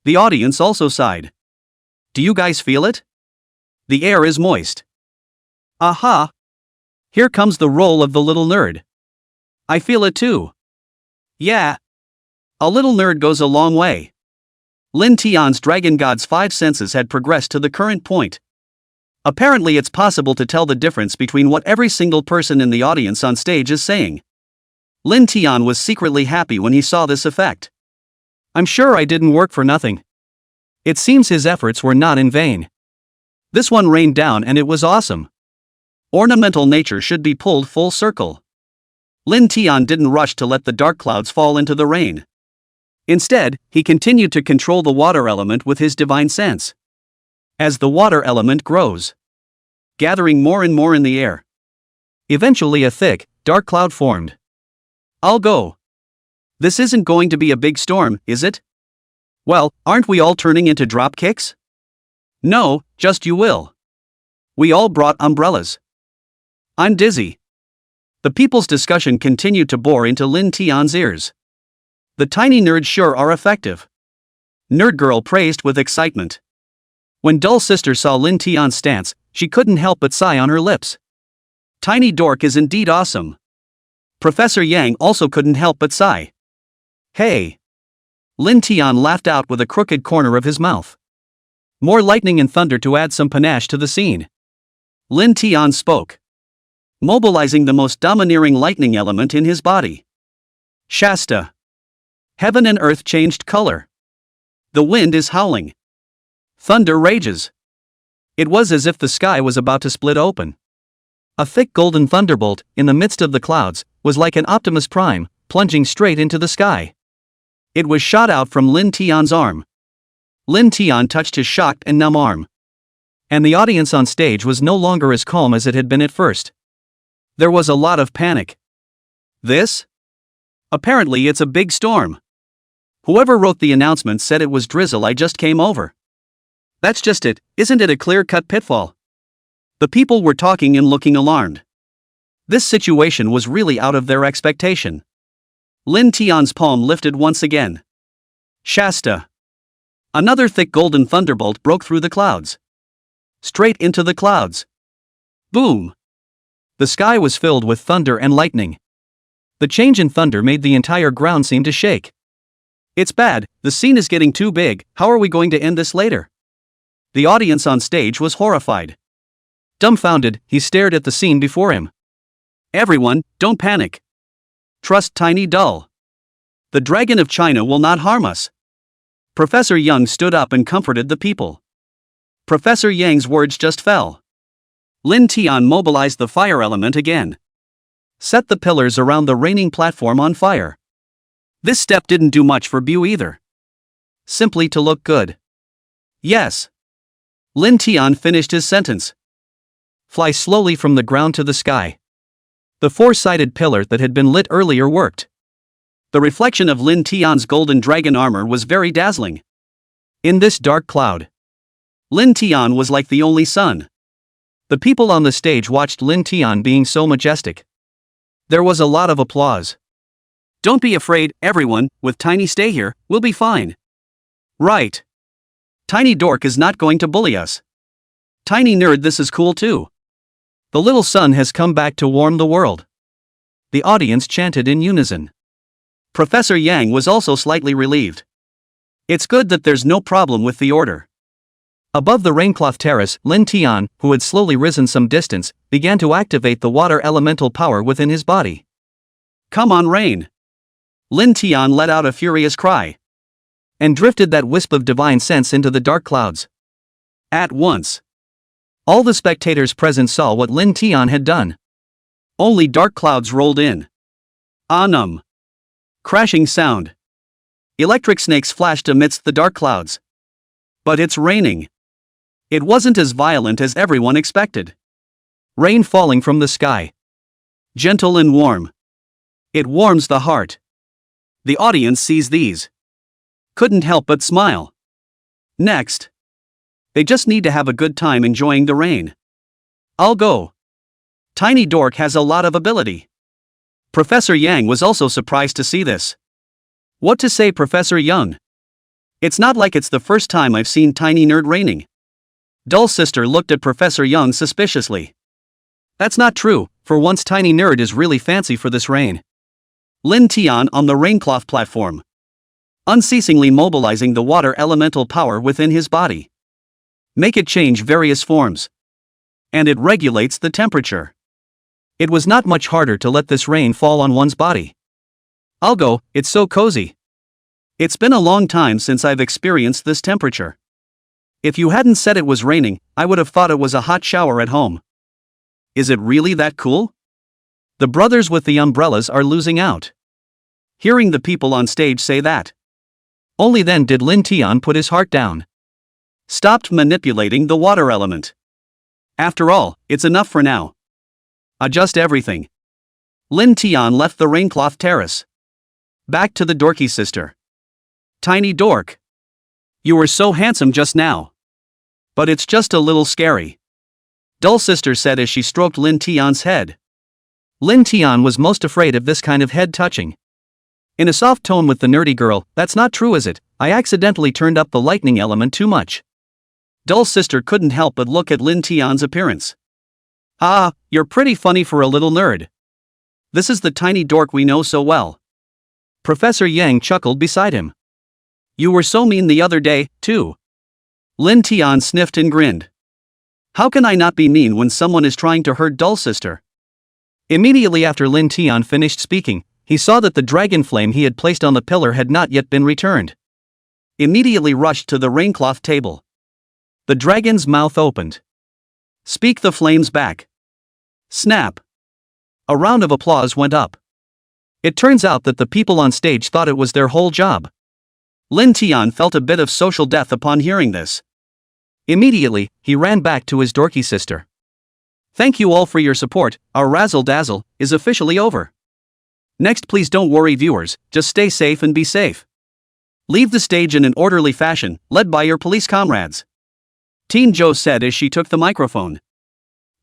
The audience also sighed. Do you guys feel it? The air is moist. Aha! Here comes the role of the little nerd. I feel it too. Yeah. A little nerd goes a long way. Lin Tian's Dragon God's 5 senses had progressed to the current point. Apparently it's possible to tell the difference between what every single person in the audience on stage is saying. Lin Tian was secretly happy when he saw this effect. I'm sure I didn't work for nothing. It seems his efforts were not in vain. This one rained down and it was awesome. Ornamental nature should be pulled full circle. Lin Tian didn't rush to let the dark clouds fall into the rain. Instead, he continued to control the water element with his divine sense. As the water element grows, gathering more and more in the air, eventually a thick, dark cloud formed. I'll go. This isn't going to be a big storm, is it? Well, aren't we all turning into drop kicks? No, just you will. We all brought umbrellas. I'm dizzy. The people's discussion continued to bore into Lin Tian's ears. The tiny nerds sure are effective. Nerd Girl praised with excitement. When Dull Sister saw Lin Tian's stance, she couldn't help but sigh on her lips. Tiny Dork is indeed awesome. Professor Yang also couldn't help but sigh. Hey! Lin Tian laughed out with a crooked corner of his mouth. More lightning and thunder to add some panache to the scene. Lin Tian spoke, mobilizing the most domineering lightning element in his body. Shasta. Heaven and earth changed color. The wind is howling. Thunder rages. It was as if the sky was about to split open. A thick golden thunderbolt, in the midst of the clouds, was like an Optimus Prime, plunging straight into the sky. It was shot out from Lin Tian's arm. Lin Tian touched his shocked and numb arm. And the audience on stage was no longer as calm as it had been at first. There was a lot of panic. This? Apparently it's a big storm. Whoever wrote the announcement said it was drizzle. I just came over. That's just it, isn't it a clear-cut pitfall? The people were talking and looking alarmed. This situation was really out of their expectation. Lin Tian's palm lifted once again. Shasta. Another thick golden thunderbolt broke through the clouds. Straight into the clouds. Boom! The sky was filled with thunder and lightning. The change in thunder made the entire ground seem to shake. It's bad, the scene is getting too big. How are we going to end this later? The audience on stage was horrified. Dumbfounded, he stared at the scene before him. Everyone, don't panic. Trust Tiny Dull. The Dragon of China will not harm us. Professor Yang stood up and comforted the people. Professor Yang's words just fell. Lin Tian mobilized the fire element again. Set the pillars around the raining platform on fire. This step didn't do much for Bu either. Simply to look good. Yes. Lin Tian finished his sentence. Fly slowly from the ground to the sky. The 4-sided pillar that had been lit earlier worked. The reflection of Lin Tian's golden dragon armor was very dazzling. In this dark cloud, Lin Tian was like the only sun. The people on the stage watched Lin Tian being so majestic. There was a lot of applause. Don't be afraid, everyone, with Tiny stay here, we'll be fine. Right. Tiny Dork is not going to bully us. Tiny Nerd, this is cool too. The little sun has come back to warm the world. The audience chanted in unison. Professor Yang was also slightly relieved. It's good that there's no problem with the order. Above the raincloth terrace, Lin Tian, who had slowly risen some distance, began to activate the water elemental power within his body. Come on, rain! Lin Tian let out a furious cry. And drifted that wisp of divine sense into the dark clouds. At once. All the spectators present saw what Lin Tian had done. Only dark clouds rolled in. Anum. Crashing sound. Electric snakes flashed amidst the dark clouds. But it's raining. It wasn't as violent as everyone expected. Rain falling from the sky. Gentle and warm. It warms the heart. The audience sees these. Couldn't help but smile. Next. They just need to have a good time enjoying the rain. I'll go. Tiny Dork has a lot of ability. Professor Yang was also surprised to see this. What to say, Professor Young? It's not like it's the first time I've seen Tiny Nerd raining. Dull Sister looked at Professor Young suspiciously. That's not true, for once Tiny Nerd is really fancy for this rain. Lin Tian on the raincloth platform, unceasingly mobilizing the water elemental power within his body. Make it change various forms. And it regulates the temperature. It was not much harder to let this rain fall on one's body. I'll go, it's so cozy. It's been a long time since I've experienced this temperature. If you hadn't said it was raining, I would have thought it was a hot shower at home. Is it really that cool? The brothers with the umbrellas are losing out. Hearing the people on stage say that. Only then did Lin Tian put his heart down. Stopped manipulating the water element. After all, it's enough for now. Adjust everything. Lin Tian left the raincloth terrace. Back to the dorky sister. Tiny Dork. You were so handsome just now. But it's just a little scary. Dull Sister said as she stroked Lin Tian's head. Lin Tian was most afraid of this kind of head touching. In a soft tone with the nerdy girl, that's not true, is it? I accidentally turned up the lightning element too much. Dull Sister couldn't help but look at Lin Tian's appearance. Ah, you're pretty funny for a little nerd. This is the Tiny Dork we know so well. Professor Yang chuckled beside him. You were so mean the other day, too. Lin Tian sniffed and grinned. How can I not be mean when someone is trying to hurt Dull Sister? Immediately after Lin Tian finished speaking, he saw that the dragon flame he had placed on the pillar had not yet been returned. Immediately rushed to the raincloth table. The dragon's mouth opened. Speak the flames back. Snap. A round of applause went up. It turns out that the people on stage thought it was their whole job. Lin Tian felt a bit of social death upon hearing this. Immediately, he ran back to his dorky sister. Thank you all for your support, our razzle-dazzle is officially over. Next, please don't worry viewers, just stay safe and be safe. Leave the stage in an orderly fashion, led by your police comrades. Teen Joe said as she took the microphone.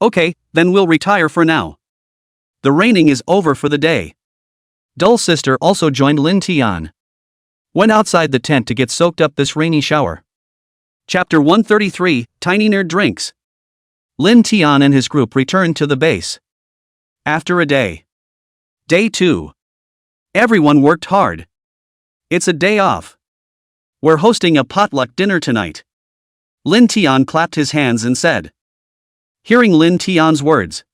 Okay, then we'll retire for now. The raining is over for the day. Dull Sister also joined Lin Tian. Went outside the tent to get soaked up this rainy shower. Chapter 133, Tiny Nerd Drinks. Lin Tian and his group returned to the base. After a day. Day 2. Everyone worked hard. It's a day off. We're hosting a potluck dinner tonight. Lin Tian clapped his hands and said. Hearing Lin Tian's words,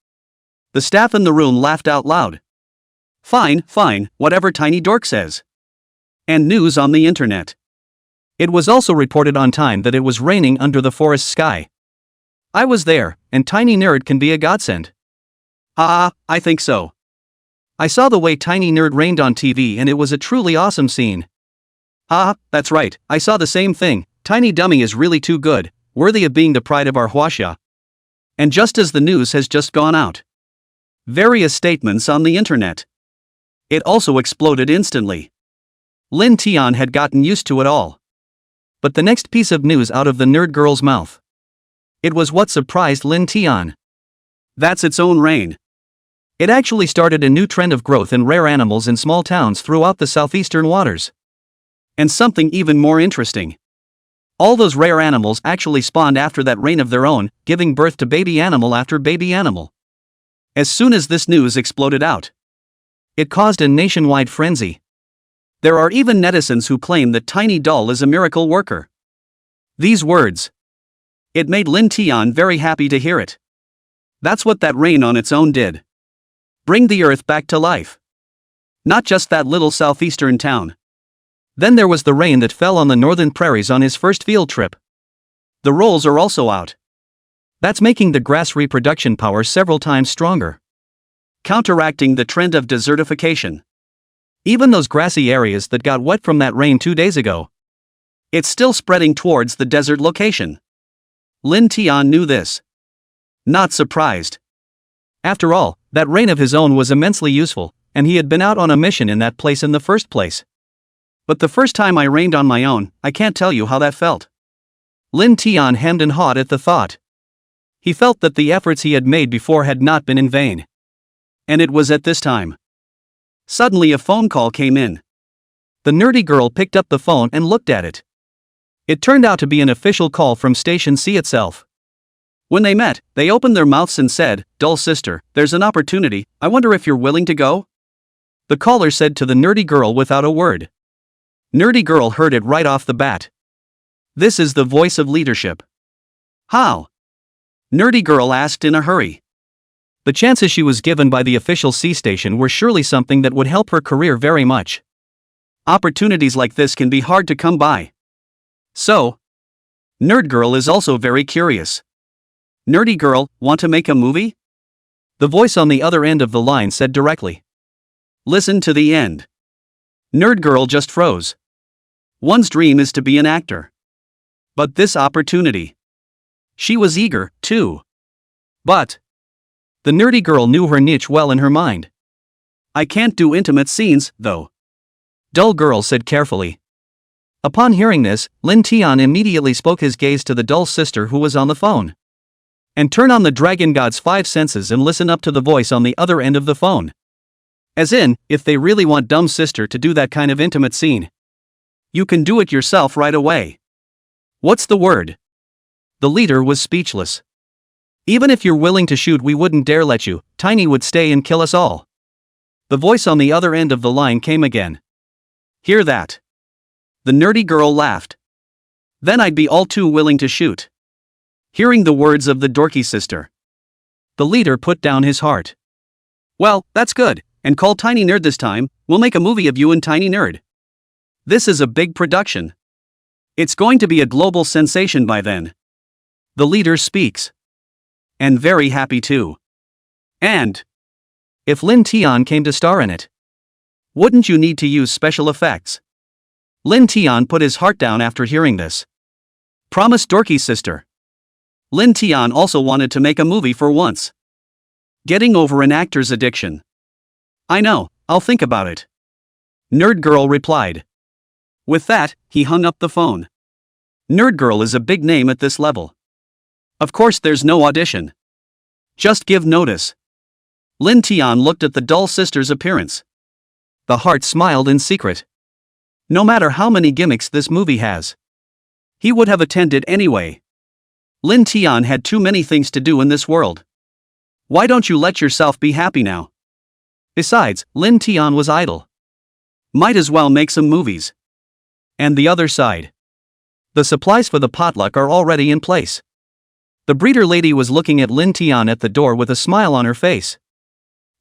the staff in the room laughed out loud. Fine, fine, whatever Tiny Dork says. And news on the internet. It was also reported on time that it was raining under the forest sky. I was there, and Tiny Nerd can be a godsend. I think so. I saw the way Tiny Nerd rained on TV and it was a truly awesome scene. That's right, I saw the same thing. Tiny Dummy is really too good, worthy of being the pride of our Huaxia. And just as the news has just gone out. Various statements on the internet. It also exploded instantly. Lin Tian had gotten used to it all. But the next piece of news out of the nerd girl's mouth. It was what surprised Lin Tian. That's its own rain. It actually started a new trend of growth in rare animals in small towns throughout the southeastern waters. And something even more interesting. All those rare animals actually spawned after that rain of their own, giving birth to baby animal after baby animal. As soon as this news exploded out, it caused a nationwide frenzy. There are even netizens who claim that Tiny Doll is a miracle worker. These words. It made Lin Tian very happy to hear it. That's what that rain on its own did. Bring the earth back to life. Not just that little southeastern town. Then there was the rain that fell on the northern prairies on his first field trip. The rolls are also out. That's making the grass reproduction power several times stronger. Counteracting the trend of desertification. Even those grassy areas that got wet from that rain 2 days ago. It's still spreading towards the desert location. Lin Tian knew this. Not surprised. After all, that rain of his own was immensely useful, and he had been out on a mission in that place in the first place. But the first time I rained on my own, I can't tell you how that felt. Lin Tian hemmed and hawed at the thought. He felt that the efforts he had made before had not been in vain. And it was at this time. Suddenly a phone call came in. The nerdy girl picked up the phone and looked at it. It turned out to be an official call from Station C itself. When they met, they opened their mouths and said, "Dull sister, there's an opportunity, I wonder if you're willing to go?" The caller said to the nerdy girl without a word. Nerdy girl heard it right off the bat. This is the voice of leadership. How? Nerdy girl asked in a hurry. The chances she was given by the official C station were surely something that would help her career very much. Opportunities like this can be hard to come by. So, Nerd Girl is also very curious. Nerdy Girl, want to make a movie? The voice on the other end of the line said directly. Listen to the end. Nerd Girl just froze. One's dream is to be an actor. But this opportunity. She was eager, too. But the nerdy girl knew her niche well in her mind. I can't do intimate scenes, though. Dull girl said carefully. Upon hearing this, Lin Tian immediately spoke his gaze to the dull sister who was on the phone. And turn on the dragon god's 5 senses and listen up to the voice on the other end of the phone. As in, if they really want dumb sister to do that kind of intimate scene, you can do it yourself right away. What's the word? The leader was speechless. Even if you're willing to shoot, we wouldn't dare let you. Tiny would stay and kill us all. The voice on the other end of the line came again. Hear that? The nerdy girl laughed. Then I'd be all too willing to shoot. Hearing the words of the dorky sister, the leader put down his heart. Well, that's good, and call Tiny Nerd this time. We'll make a movie of you and Tiny Nerd. This is a big production. It's going to be a global sensation by then. The leader speaks. And very happy too. And if Lin Tian came to star in it, wouldn't you need to use special effects? Lin Tian put his heart down after hearing this. Promised dorky sister. Lin Tian also wanted to make a movie for once. Getting over an actor's addiction. I know, I'll think about it. Nerd Girl replied. With that, he hung up the phone. Nerd Girl is a big name at this level. Of course there's no audition. Just give notice. Lin Tian looked at the dull sister's appearance. The heart smiled in secret. No matter how many gimmicks this movie has, he would have attended anyway. Lin Tian had too many things to do in this world. Why don't you let yourself be happy now? Besides, Lin Tian was idle. Might as well make some movies. And the other side. The supplies for the potluck are already in place. The breeder lady was looking at Lin Tian at the door with a smile on her face.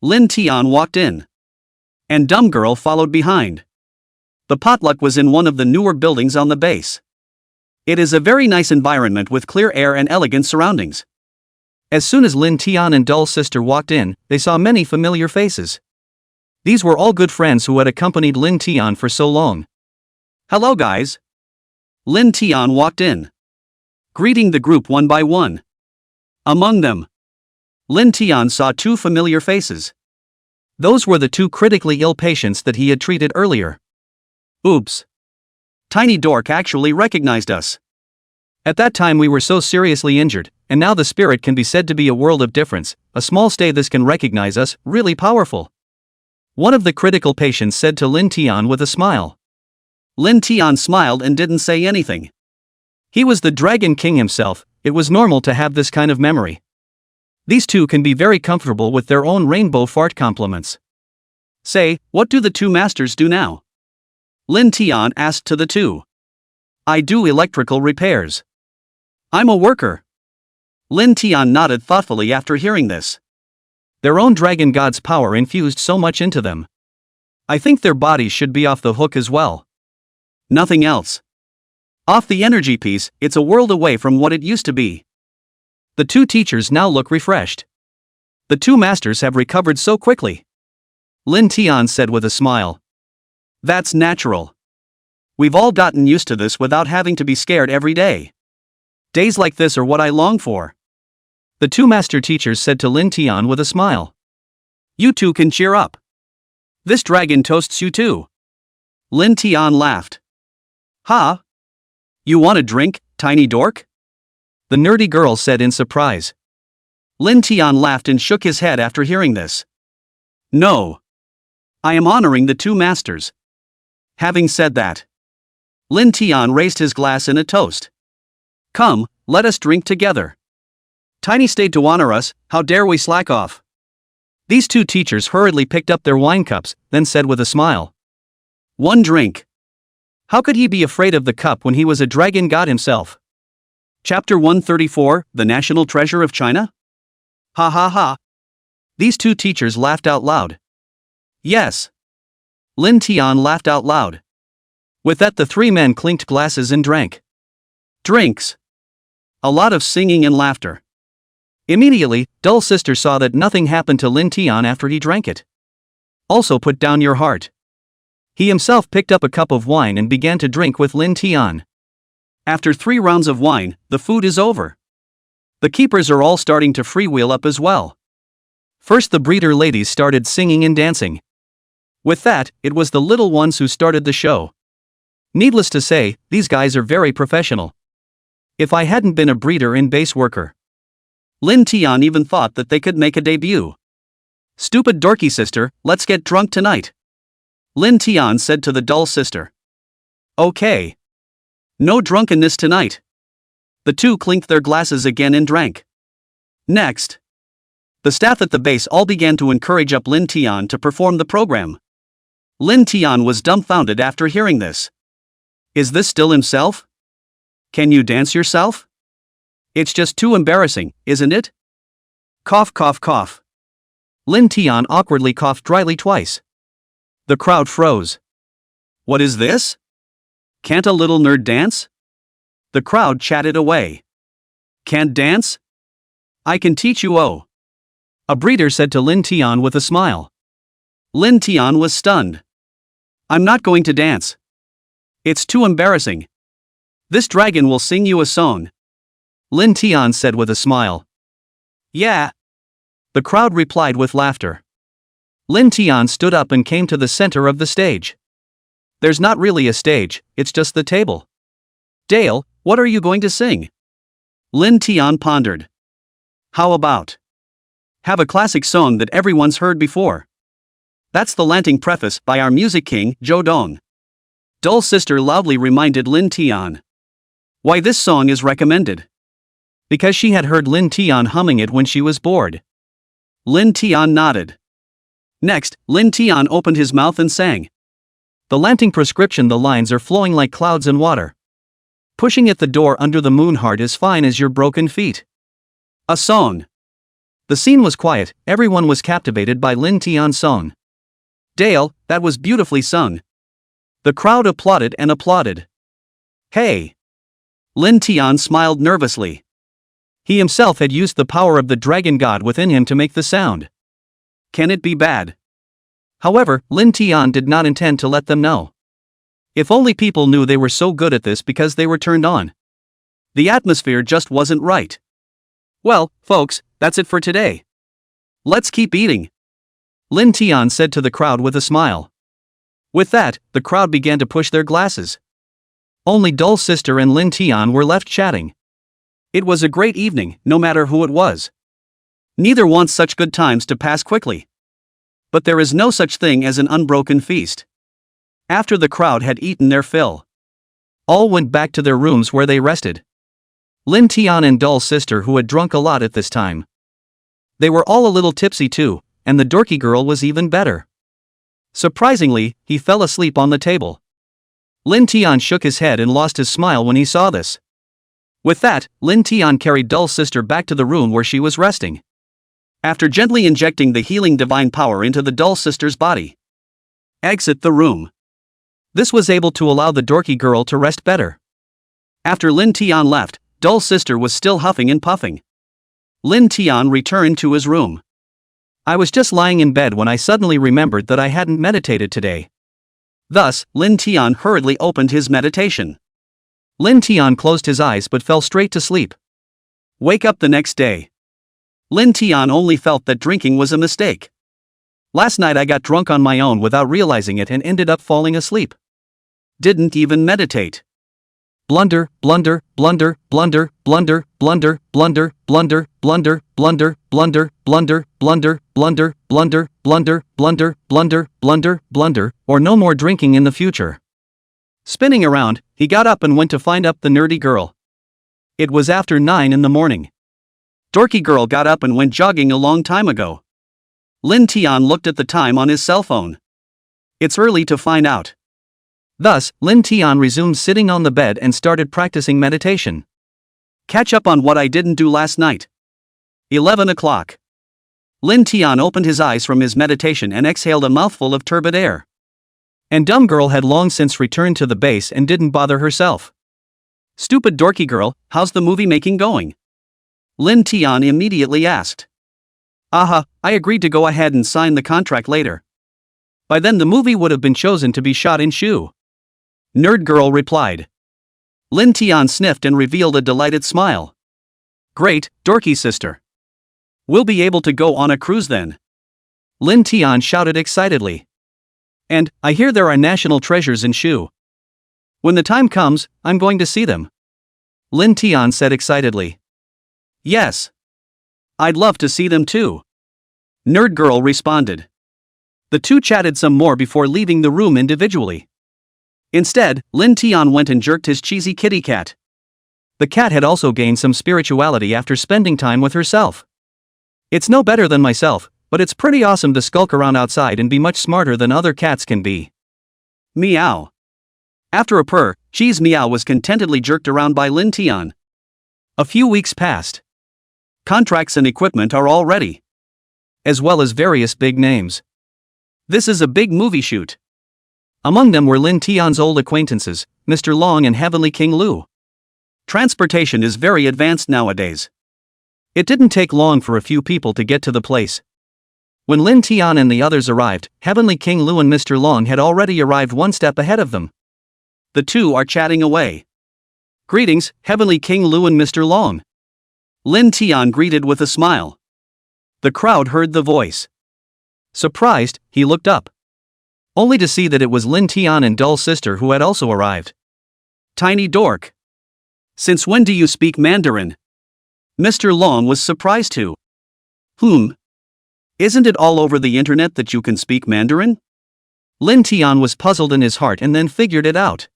Lin Tian walked in. And Dumb Girl followed behind. The potluck was in one of the newer buildings on the base. It is a very nice environment with clear air and elegant surroundings. As soon as Lin Tian and Dull Sister walked in, they saw many familiar faces. These were all good friends who had accompanied Lin Tian for so long. Hello guys. Lin Tian walked in, greeting the group one by one. Among them, Lin Tian saw 2 familiar faces. Those were the 2 critically ill patients that he had treated earlier. Oops. Tiny Dork actually recognized us. At that time we were so seriously injured, and now the spirit can be said to be a world of difference. A small stay this can recognize us, really powerful. One of the critical patients said to Lin Tian with a smile. Lin Tian smiled and didn't say anything. He was the Dragon King himself, it was normal to have this kind of memory. These 2 can be very comfortable with their own rainbow fart compliments. Say, what do the 2 masters do now? Lin Tian asked to the 2. I do electrical repairs. I'm a worker. Lin Tian nodded thoughtfully after hearing this. Their own dragon god's power infused so much into them. I think their bodies should be off the hook as well. Nothing else. Off the energy piece, it's a world away from what it used to be. The 2 teachers now look refreshed. The 2 masters have recovered so quickly. Lin Tian said with a smile. That's natural. We've all gotten used to this without having to be scared every day. Days like this are what I long for. The 2 master teachers said to Lin Tian with a smile. You 2 can cheer up. This dragon toasts you too. Lin Tian laughed. Ha! You want a drink? tiny dork? The nerdy girl said in surprise. Lin Tian laughed and shook his head after hearing this. No. I am honoring the two masters. Having said that, Lin Tian raised his glass in a toast. Come, let us drink together. Tiny stayed to honor us, how dare we slack off? These two teachers hurriedly picked up their wine cups, then said with a smile. One drink. How could he be afraid of the cup when he was a dragon god himself? Chapter 134, The National Treasure of China? Ha ha ha. These two teachers laughed out loud. Yes. Lin Tian laughed out loud. With that, the three men clinked glasses and drank. Drinks. A lot of singing and laughter. Immediately, Dull Sister saw that nothing happened to Lin Tian after he drank it. Also put down your heart. He himself picked up a cup of wine and began to drink with Lin Tian. After 3 rounds of wine, the food is over. The keepers are all starting to freewheel up as well. First the breeder ladies started singing and dancing. With that, it was the little ones who started the show. Needless to say, these guys are very professional. If I hadn't been a breeder and base worker, Lin Tian even thought that they could make a debut. Stupid dorky sister, let's get drunk tonight. Lin Tian said to the dull sister. Okay. No drunkenness tonight. The two clinked their glasses again and drank. Next, the staff at the base all began to encourage up Lin Tian to perform the program. Lin Tian was dumbfounded after hearing this. Is this still himself? Can you dance yourself? It's just too embarrassing, isn't it? Cough cough cough. Lin Tian awkwardly coughed dryly twice. The crowd froze. What is this? Can't a little nerd dance? The crowd chatted away. Can't dance? I can teach you. Oh. A breeder said to Lin Tian with a smile. Lin Tian was stunned. I'm not going to dance. It's too embarrassing. This dragon will sing you a song. Lin Tian said with a smile. Yeah. The crowd replied with laughter. Lin Tian stood up and came to the center of the stage. There's not really a stage, it's just the table. Dale, what are you going to sing? Lin Tian pondered. How about have a classic song that everyone's heard before? That's the Lanting preface by our music king, Zhou Dong. Dull Sister loudly reminded Lin Tian. Why this song is recommended? Because she had heard Lin Tian humming it when she was bored. Lin Tian nodded. Next, Lin Tian opened his mouth and sang. The Lanting prescription, the lines are flowing like clouds in water. Pushing at the door under the moon heart is fine as your broken feet. A song. The scene was quiet, everyone was captivated by Lin Tian's song. Dale, that was beautifully sung. The crowd applauded and applauded. Hey! Lin Tian smiled nervously. He himself had used the power of the dragon god within him to make the sound. Can it be bad? However, Lin Tian did not intend to let them know. If only people knew they were so good at this because they were turned on. The atmosphere just wasn't right. Well, folks, that's it for today. Let's keep eating. Lin Tian said to the crowd with a smile. With that, the crowd began to push their glasses. Only Dull Sister and Lin Tian were left chatting. It was a great evening, no matter who it was. Neither wants such good times to pass quickly. But there is no such thing as an unbroken feast. After the crowd had eaten their fill, all went back to their rooms where they rested. Lin Tian and Dull Sister, who had drunk a lot at this time. They were all a little tipsy too, and the dorky girl was even better. Surprisingly, he fell asleep on the table. Lin Tian shook his head and lost his smile when he saw this. With that, Lin Tian carried Dull Sister back to the room where she was resting. After gently injecting the healing divine power into the Dull Sister's body, exit the room. This was able to allow the dorky girl to rest better. After Lin Tian left, Dull Sister was still huffing and puffing. Lin Tian returned to his room. I was just lying in bed when I suddenly remembered that I hadn't meditated today. Thus, Lin Tian hurriedly opened his meditation. Lin Tian closed his eyes but fell straight to sleep. Wake up the next day. Lin Tian only felt that drinking was a mistake. Last night I got drunk on my own without realizing it and ended up falling asleep. Didn't even meditate. Blunder, blunder, blunder, blunder, blunder, blunder, blunder, blunder, blunder, blunder, blunder, blunder, blunder, blunder, blunder, blunder, blunder, blunder, blunder, blunder, or no more drinking in the future. Spinning around, he got up and went to find up the nerdy girl. It was after 9 in the morning. Dorky girl got up and went jogging a long time ago. Lin Tian looked at the time on his cell phone. It's early to find out. Thus, Lin Tian resumed sitting on the bed and started practicing meditation. Catch up on what I didn't do last night. 11 o'clock. Lin Tian opened his eyes from his meditation and exhaled a mouthful of turbid air. And dumb girl had long since returned to the base and didn't bother herself. Stupid dorky girl, how's the movie making going? Lin Tian immediately asked. Aha, I agreed to go ahead and sign the contract later. By then the movie would have been chosen to be shot in Shu. Nerd girl replied. Lin Tian sniffed and revealed a delighted smile. Great, dorky sister. We'll be able to go on a cruise then. Lin Tian shouted excitedly. And, I hear there are national treasures in Shu. When the time comes, I'm going to see them. Lin Tian said excitedly. Yes. I'd love to see them too. Nerd girl responded. The two chatted some more before leaving the room individually. Instead, Lin Tian went and jerked his cheesy kitty cat. The cat had also gained some spirituality after spending time with herself. It's no better than myself, but it's pretty awesome to skulk around outside and be much smarter than other cats can be. Meow. After a purr, Cheese Meow was contentedly jerked around by Lin Tian. A few weeks passed. Contracts and equipment are all ready. As well as various big names. This is a big movie shoot. Among them were Lin Tian's old acquaintances, Mr. Long and Heavenly King Lu. Transportation is very advanced nowadays. It didn't take long for a few people to get to the place. When Lin Tian and the others arrived, Heavenly King Lu and Mr. Long had already arrived one step ahead of them. The two are chatting away. Greetings, Heavenly King Lu and Mr. Long. Lin Tian greeted with a smile. The crowd heard the voice. Surprised, he looked up. Only to see that it was Lin Tian and Dull Sister who had also arrived. Tiny dork. Since when do you speak Mandarin? Mr. Long was surprised too. Isn't it all over the internet that you can speak Mandarin? Lin Tian was puzzled in his heart and then figured it out.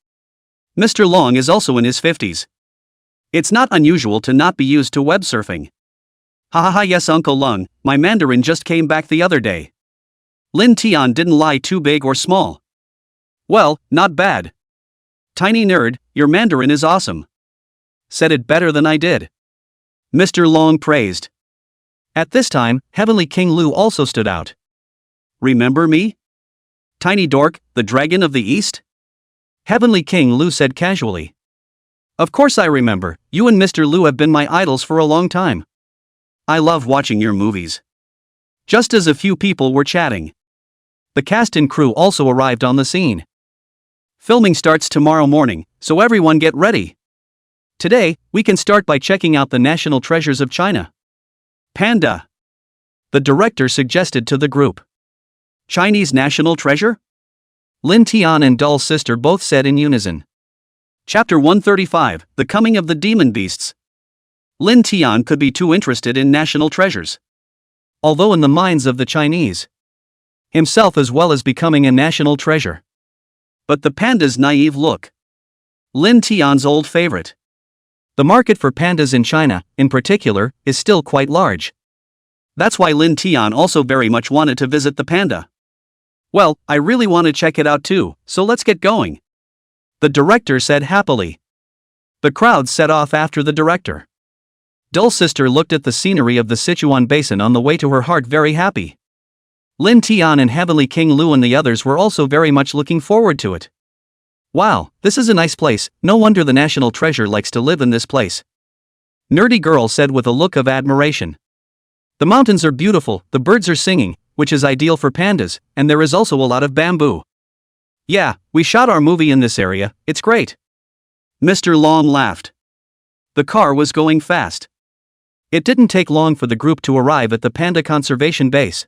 Mr. Long is also in his 50s. It's not unusual to not be used to web surfing. Hahaha, yes Uncle Lung, my Mandarin just came back the other day. Lin Tian didn't lie too big or small. Well, not bad. Tiny nerd, your Mandarin is awesome. Said it better than I did. Mr. Long praised. At this time, Heavenly King Lu also stood out. Remember me? Tiny dork, the dragon of the east? Heavenly King Lu said casually. Of course I remember, you and Mr. Lu have been my idols for a long time. I love watching your movies. Just as a few people were chatting. The cast and crew also arrived on the scene. Filming starts tomorrow morning, so everyone get ready. Today, we can start by checking out the national treasures of China. Panda. The director suggested to the group. Chinese national treasure? Lin Tian and Dull Sister both said in unison. Chapter 135, The Coming of the Demon Beasts. Lin Tian could be too interested in national treasures. Although in the minds of the Chinese, himself as well as becoming a national treasure. But the panda's naive look. Lin Tian's old favorite. The market for pandas in China, in particular, is still quite large. That's why Lin Tian also very much wanted to visit the panda. Well, I really want to check it out too, so let's get going. The director said happily. The crowd set off after the director. Dull Sister looked at the scenery of the Sichuan Basin on the way to her heart very happy. Lin Tian and Heavenly King Lu and the others were also very much looking forward to it. Wow, this is a nice place, no wonder the national treasure likes to live in this place. Nerdy girl said with a look of admiration. The mountains are beautiful, the birds are singing, which is ideal for pandas, and there is also a lot of bamboo. Yeah, we shot our movie in this area, it's great. Mr. Long laughed. The car was going fast. It didn't take long for the group to arrive at the panda conservation base.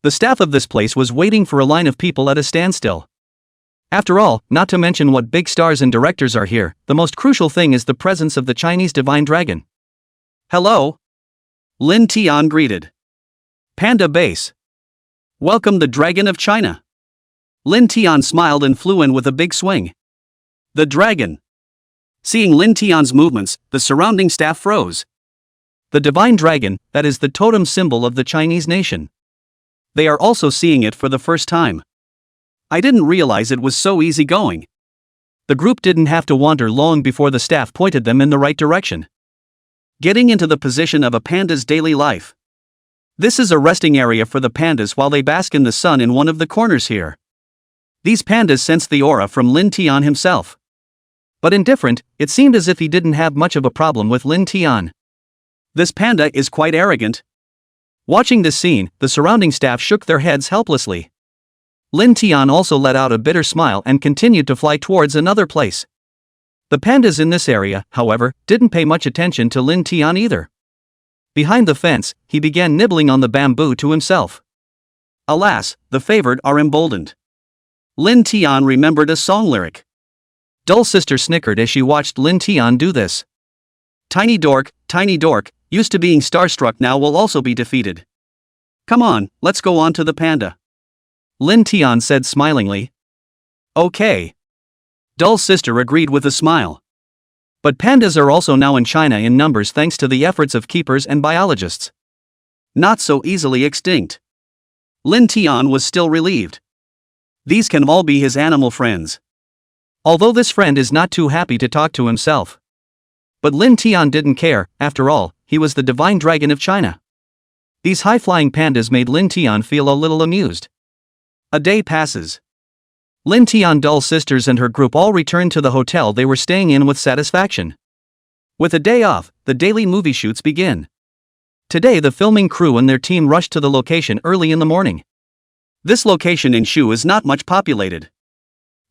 The staff of this place was waiting for a line of people at a standstill. After all, not to mention what big stars and directors are here, the most crucial thing is the presence of the Chinese divine dragon. Hello? Lin Tian greeted. Panda base. Welcome the Dragon of China. Lin Tian smiled and flew in with a big swing. The dragon. Seeing Lin Tian's movements, the surrounding staff froze. The divine dragon, that is the totem symbol of the Chinese nation. They are also seeing it for the first time. I didn't realize it was so easy going. The group didn't have to wander long before the staff pointed them in the right direction. Getting into the position of a panda's daily life. This is a resting area for the pandas while they bask in the sun in one of the corners here. These pandas sensed the aura from Lin Tian himself. But indifferent, it seemed as if he didn't have much of a problem with Lin Tian. This panda is quite arrogant. Watching this scene, the surrounding staff shook their heads helplessly. Lin Tian also let out a bitter smile and continued to fly towards another place. The pandas in this area, however, didn't pay much attention to Lin Tian either. Behind the fence, he began nibbling on the bamboo to himself. Alas, the favored are emboldened. Lin Tian remembered a song lyric. Dull sister snickered as she watched Lin Tian do this. Tiny dork, used to being starstruck now will also be defeated. Come on, let's go on to the panda. Lin Tian said smilingly. Okay. Dull sister agreed with a smile. But pandas are also now in China in numbers thanks to the efforts of keepers and biologists. Not so easily extinct. Lin Tian was still relieved. These can all be his animal friends. Although this friend is not too happy to talk to himself. But Lin Tian didn't care, after all, he was the divine dragon of China. These high-flying pandas made Lin Tian feel a little amused. A day passes. Lin Tian Dull sisters and her group all returned to the hotel they were staying in with satisfaction. With a day off, the daily movie shoots begin. Today the filming crew and their team rushed to the location early in the morning. This location in Shu is not much populated.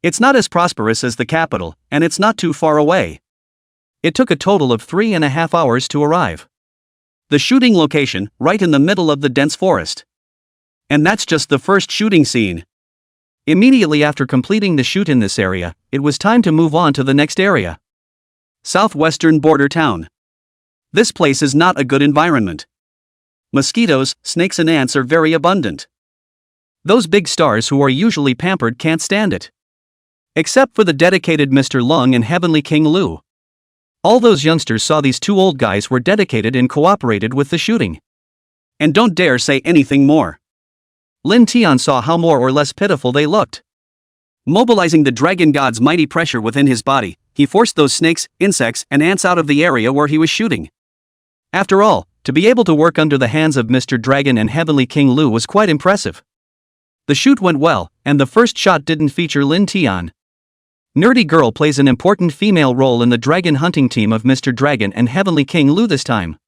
It's not as prosperous as the capital, and it's not too far away. It took a total of 3.5 hours to arrive. The shooting location, right in the middle of the dense forest. And that's just the first shooting scene. Immediately after completing the shoot in this area, it was time to move on to the next area. Southwestern border town. This place is not a good environment. Mosquitoes, snakes and ants are very abundant. Those big stars who are usually pampered can't stand it. Except for the dedicated Mr. Lung and Heavenly King Lu. All those youngsters saw these two old guys were dedicated and cooperated with the shooting. And don't dare say anything more. Lin Tian saw how more or less pitiful they looked. Mobilizing the dragon god's mighty pressure within his body, he forced those snakes, insects, and ants out of the area where he was shooting. After all, to be able to work under the hands of Mr. Dragon and Heavenly King Lu was quite impressive. The shoot went well, and the first shot didn't feature Lin Tian. Nerdy girl plays an important female role in the dragon hunting team of Mr. Dragon and Heavenly King Lu this time.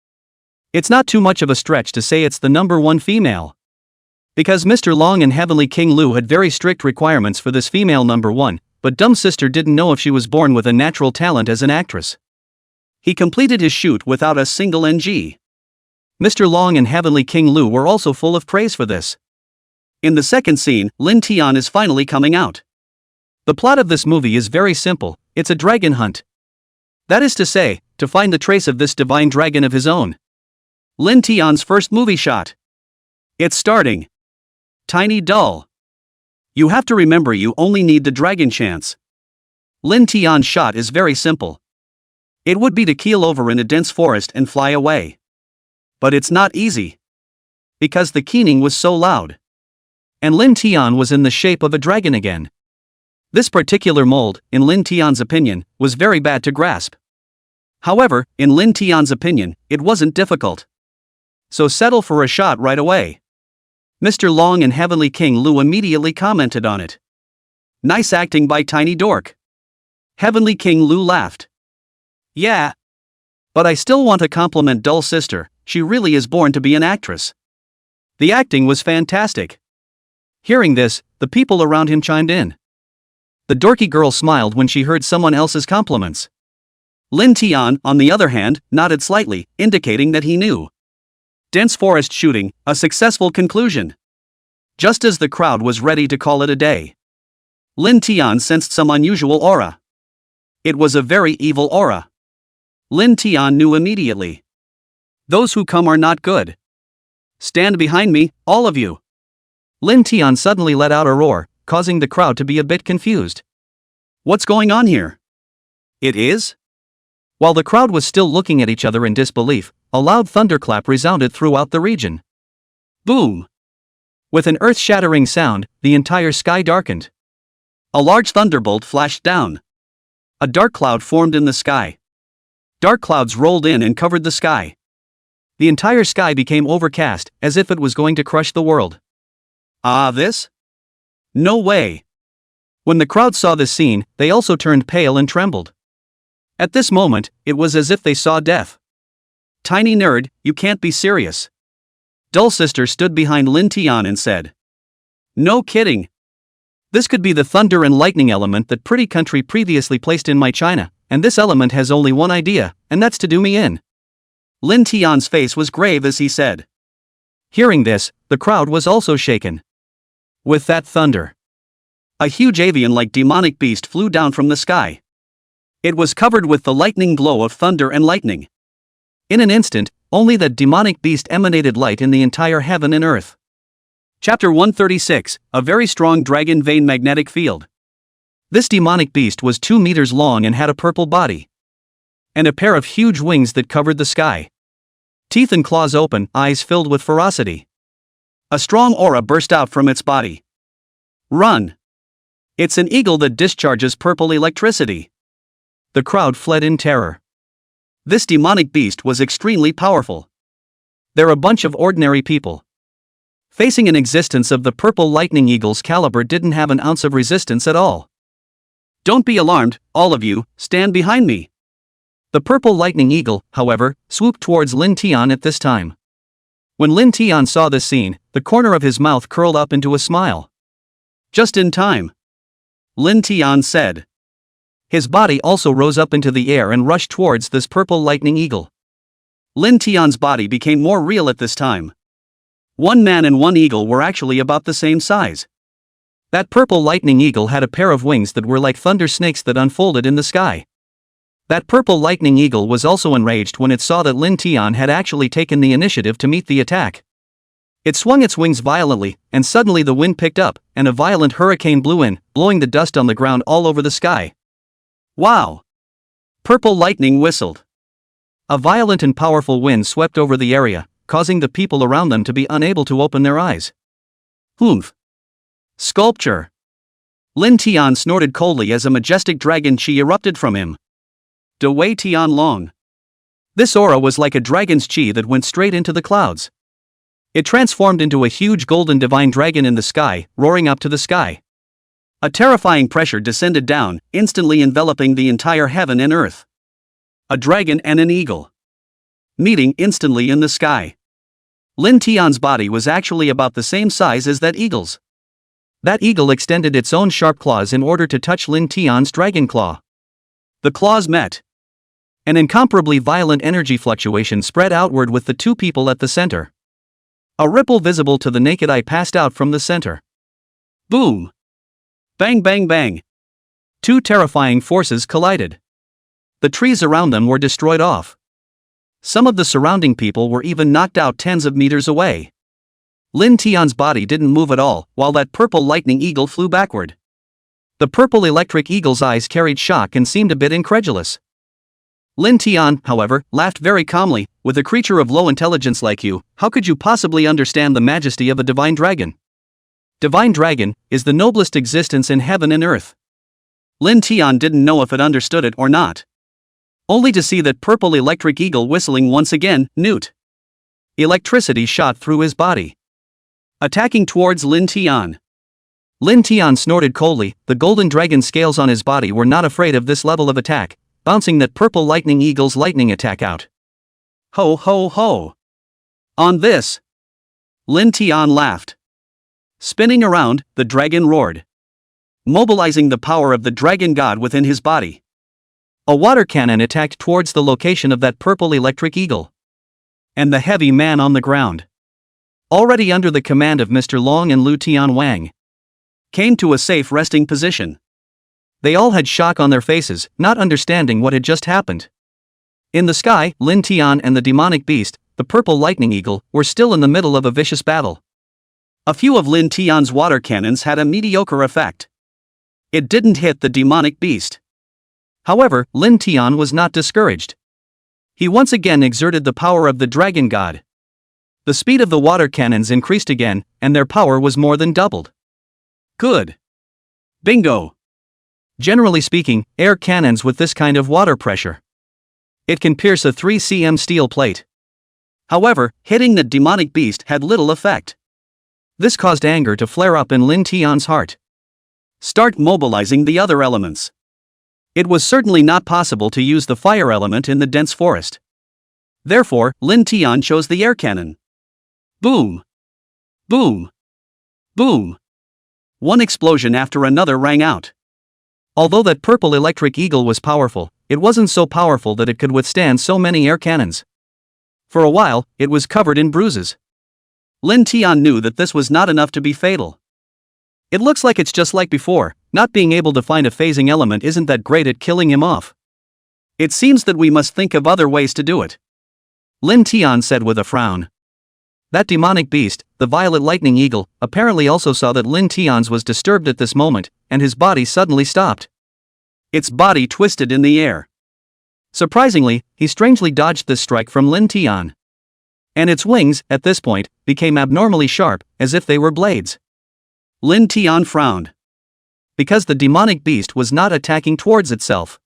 It's not too much of a stretch to say it's the #1 female. Because Mr. Long and Heavenly King Lu had very strict requirements for this female #1, but dumb sister didn't know if she was born with a natural talent as an actress. He completed his shoot without a single NG. Mr. Long and Heavenly King Lu were also full of praise for this. In the second scene, Lin Tian is finally coming out. The plot of this movie is very simple, it's a dragon hunt. That is to say, to find the trace of this divine dragon of his own. Lin Tian's first movie shot. It's starting. Tiny Dull. You have to remember you only need the dragon chance. Lin Tian's shot is very simple. It would be to keel over in a dense forest and fly away. But it's not easy. Because the keening was so loud. And Lin Tian was in the shape of a dragon again. This particular mold, in Lin Tian's opinion, was very bad to grasp. However, in Lin Tian's opinion, it wasn't difficult. So settle for a shot right away. Mr. Long and Heavenly King Lu immediately commented on it. Nice acting by Tiny Dork. Heavenly King Lu laughed. Yeah. But I still want to compliment Dull Sister, she really is born to be an actress. The acting was fantastic. Hearing this, the people around him chimed in. The dorky girl smiled when she heard someone else's compliments. Lin Tian, on the other hand, nodded slightly, indicating that he knew. Dense forest shooting, a successful conclusion. Just as the crowd was ready to call it a day. Lin Tian sensed some unusual aura. It was a very evil aura. Lin Tian knew immediately. Those who come are not good. Stand behind me, all of you. Lin Tian suddenly let out a roar, causing the crowd to be a bit confused. What's going on here? It is? While the crowd was still looking at each other in disbelief, a loud thunderclap resounded throughout the region. Boom! With an earth-shattering sound, the entire sky darkened. A large thunderbolt flashed down. A dark cloud formed in the sky. Dark clouds rolled in and covered the sky. The entire sky became overcast, as if it was going to crush the world. This? No way! When the crowd saw this scene, they also turned pale and trembled. At this moment, it was as if they saw death. Tiny nerd, you can't be serious. Dull Sister stood behind Lin Tian and said. No kidding. This could be the thunder and lightning element that Pretty Country previously placed in my china, and this element has only one idea, and that's to do me in. Lin Tian's face was grave as he said. Hearing this, the crowd was also shaken. With that thunder, a huge avian-like demonic beast flew down from the sky. It was covered with the lightning glow of thunder and lightning. In an instant, only that demonic beast emanated light in the entire heaven and earth. Chapter 136, A Very Strong Dragon Vein Magnetic Field. This demonic beast was 2 meters long and had a purple body. And a pair of huge wings that covered the sky. Teeth and claws open, eyes filled with ferocity. A strong aura burst out from its body. Run! It's an eagle that discharges purple electricity. The crowd fled in terror. This demonic beast was extremely powerful. They're a bunch of ordinary people. Facing an existence of the purple lightning eagle's caliber didn't have an ounce of resistance at all. Don't be alarmed, all of you, stand behind me. The purple lightning eagle, however, swooped towards Lin Tian at this time. When Lin Tian saw this scene, the corner of his mouth curled up into a smile. Just in time. Lin Tian said. His body also rose up into the air and rushed towards this purple lightning eagle. Lin Tian's body became more real at this time. One man and one eagle were actually about the same size. That purple lightning eagle had a pair of wings that were like thunder snakes that unfolded in the sky. That purple lightning eagle was also enraged when it saw that Lin Tian had actually taken the initiative to meet the attack. It swung its wings violently, and suddenly the wind picked up, and a violent hurricane blew in, blowing the dust on the ground all over the sky. Wow! Purple lightning whistled. A violent and powerful wind swept over the area, causing the people around them to be unable to open their eyes. Humph! Sculpture! Lin Tian snorted coldly as a majestic dragon chi erupted from him. De Wei Tian Long. This aura was like a dragon's chi that went straight into the clouds. It transformed into a huge golden divine dragon in the sky, roaring up to the sky. A terrifying pressure descended down, instantly enveloping the entire heaven and earth. A dragon and an eagle. Meeting instantly in the sky. Lin Tian's body was actually about the same size as that eagle's. That eagle extended its own sharp claws in order to touch Lin Tian's dragon claw. The claws met. An incomparably violent energy fluctuation spread outward with the two people at the center. A ripple visible to the naked eye passed out from the center. Boom! Bang bang bang! Two terrifying forces collided. The trees around them were destroyed off. Some of the surrounding people were even knocked out tens of meters away. Lin Tian's body didn't move at all, while that purple lightning eagle flew backward. The purple electric eagle's eyes carried shock and seemed a bit incredulous. Lin Tian, however, laughed very calmly. With a creature of low intelligence like you, how could you possibly understand the majesty of a divine dragon? Divine dragon is the noblest existence in heaven and earth. Lin Tian didn't know if it understood it or not. Only to see that purple electric eagle whistling once again, Newt. Electricity shot through his body, attacking towards Lin Tian. Lin Tian snorted coldly. The golden dragon scales on his body were not afraid of this level of attack, bouncing that purple lightning eagle's lightning attack out. Ho ho ho! On this! Lin Tian laughed. Spinning around, the dragon roared, mobilizing the power of the dragon god within his body. A water cannon attacked towards the location of that purple electric eagle. And the heavy man on the ground, already under the command of Mr. Long and Lu Tian Wang. came to a safe resting position. They all had shock on their faces, not understanding what had just happened. In the sky, Lin Tian and the demonic beast, the purple lightning eagle, were still in the middle of a vicious battle. A few of Lin Tian's water cannons had a mediocre effect. It didn't hit the demonic beast. However, Lin Tian was not discouraged. He once again exerted the power of the dragon god. The speed of the water cannons increased again, and their power was more than doubled. Good. Bingo. Generally speaking, air cannons with this kind of water pressure. It can pierce a 3 cm steel plate. However, hitting the demonic beast had little effect. This caused anger to flare up in Lin Tian's heart. Start mobilizing the other elements. It was certainly not possible to use the fire element in the dense forest. Therefore, Lin Tian chose the air cannon. Boom! Boom! Boom! One explosion after another rang out. Although that purple electric eagle was powerful, it wasn't so powerful that it could withstand so many air cannons. For a while, it was covered in bruises. Lin Tian knew that this was not enough to be fatal. It looks like it's just like before, not being able to find a phasing element isn't that great at killing him off. It seems that we must think of other ways to do it, Lin Tian said with a frown. That demonic beast, the violet lightning eagle, apparently also saw that Lin Tian's was disturbed at this moment, and his body suddenly stopped. Its body twisted in the air. Surprisingly, he strangely dodged this strike from Lin Tian. And its wings, at this point, became abnormally sharp, as if they were blades. Lin Tian frowned. Because the demonic beast was not attacking towards itself.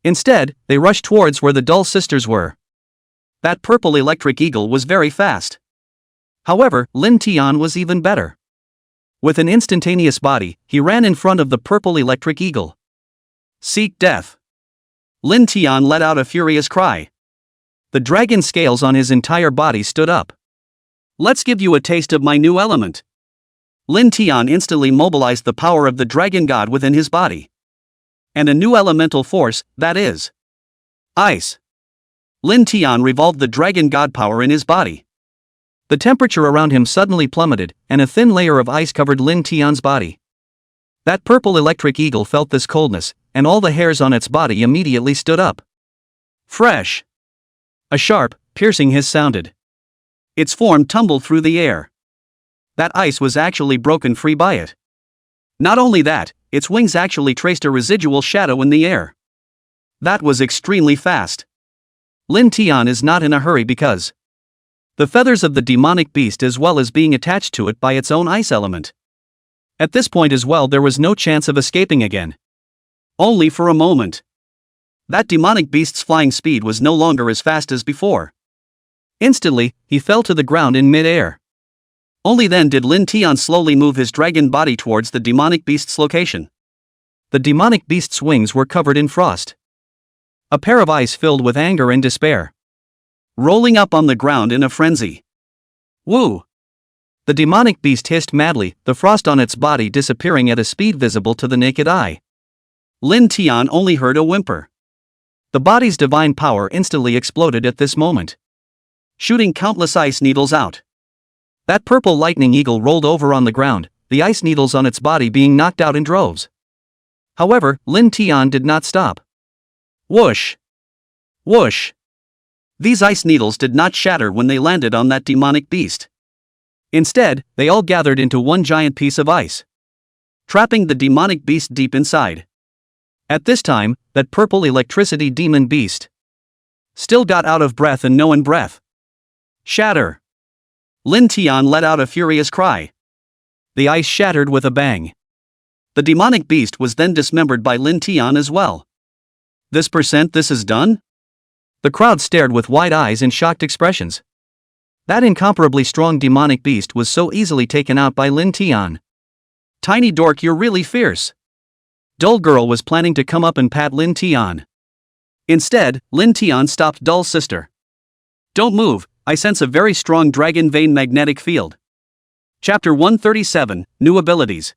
Instead, they rushed towards where the dull sisters were. That purple electric eagle was very fast. However, Lin Tian was even better. With an instantaneous body, he ran in front of the purple electric eagle. Seek death. Lin Tian let out a furious cry. The dragon scales on his entire body stood up. Let's give you a taste of my new element. Lin Tian instantly mobilized the power of the dragon god within his body. And a new elemental force, that is ice. Lin Tian revolved the dragon god power in his body. The temperature around him suddenly plummeted, and a thin layer of ice covered Lin Tian's body. That purple electric eagle felt this coldness, and all the hairs on its body immediately stood up. Fresh. A sharp, piercing hiss sounded. Its form tumbled through the air. That ice was actually broken free by it. Not only that, its wings actually traced a residual shadow in the air. That was extremely fast. Lin Tian is not in a hurry because the feathers of the demonic beast as well as being attached to it by its own ice element. At this point as well there was no chance of escaping again. Only for a moment. That demonic beast's flying speed was no longer as fast as before. Instantly, he fell to the ground in mid-air. Only then did Lin Tian slowly move his dragon body towards the demonic beast's location. The demonic beast's wings were covered in frost. A pair of eyes filled with anger and despair. Rolling up on the ground in a frenzy. Woo! The demonic beast hissed madly, the frost on its body disappearing at a speed visible to the naked eye. Lin Tian only heard a whimper. The body's divine power instantly exploded at this moment, shooting countless ice needles out. That purple lightning eagle rolled over on the ground, the ice needles on its body being knocked out in droves. However, Lin Tian did not stop. Whoosh! Whoosh! These ice needles did not shatter when they landed on that demonic beast. Instead, they all gathered into one giant piece of ice, trapping the demonic beast deep inside. At this time, that purple electricity demon beast still got out of breath and no in breath. Shatter! Lin Tian let out a furious cry. The ice shattered with a bang. The demonic beast was then dismembered by Lin Tian as well. This is done? The crowd stared with wide eyes and shocked expressions. That incomparably strong demonic beast was so easily taken out by Lin Tian. Tiny dork, you're really fierce. Dull girl was planning to come up and pat Lin Tian. Instead, Lin Tian stopped Dull's sister. Don't move, I sense a very strong dragon vein magnetic field. Chapter 137, New Abilities.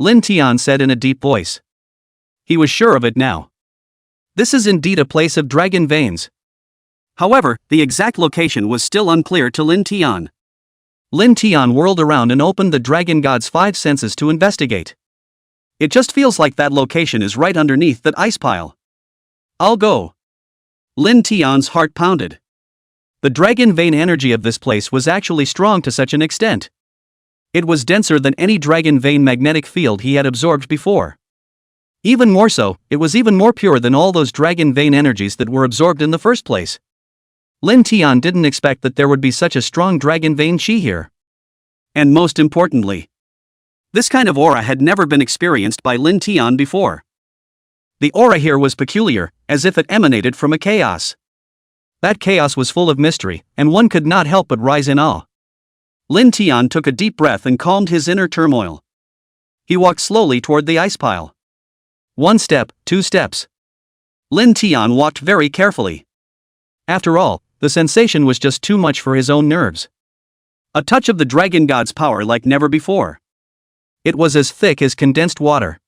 Lin Tian said in a deep voice. He was sure of it now. This is indeed a place of dragon veins. However, the exact location was still unclear to Lin Tian. Lin Tian whirled around and opened the dragon god's 5 senses to investigate. It just feels like that location is right underneath that ice pile. I'll go. Lin Tian's heart pounded. The dragon vein energy of this place was actually strong to such an extent. It was denser than any dragon vein magnetic field he had absorbed before. Even more so, it was even more pure than all those dragon vein energies that were absorbed in the first place. Lin Tian didn't expect that there would be such a strong dragon vein chi here. And most importantly, this kind of aura had never been experienced by Lin Tian before. The aura here was peculiar, as if it emanated from a chaos. That chaos was full of mystery, and one could not help but rise in awe. Lin Tian took a deep breath and calmed his inner turmoil. He walked slowly toward the ice pile. 1 step, 2 steps. Lin Tian walked very carefully. After all, the sensation was just too much for his own nerves. A touch of the dragon god's power like never before. It was as thick as condensed water.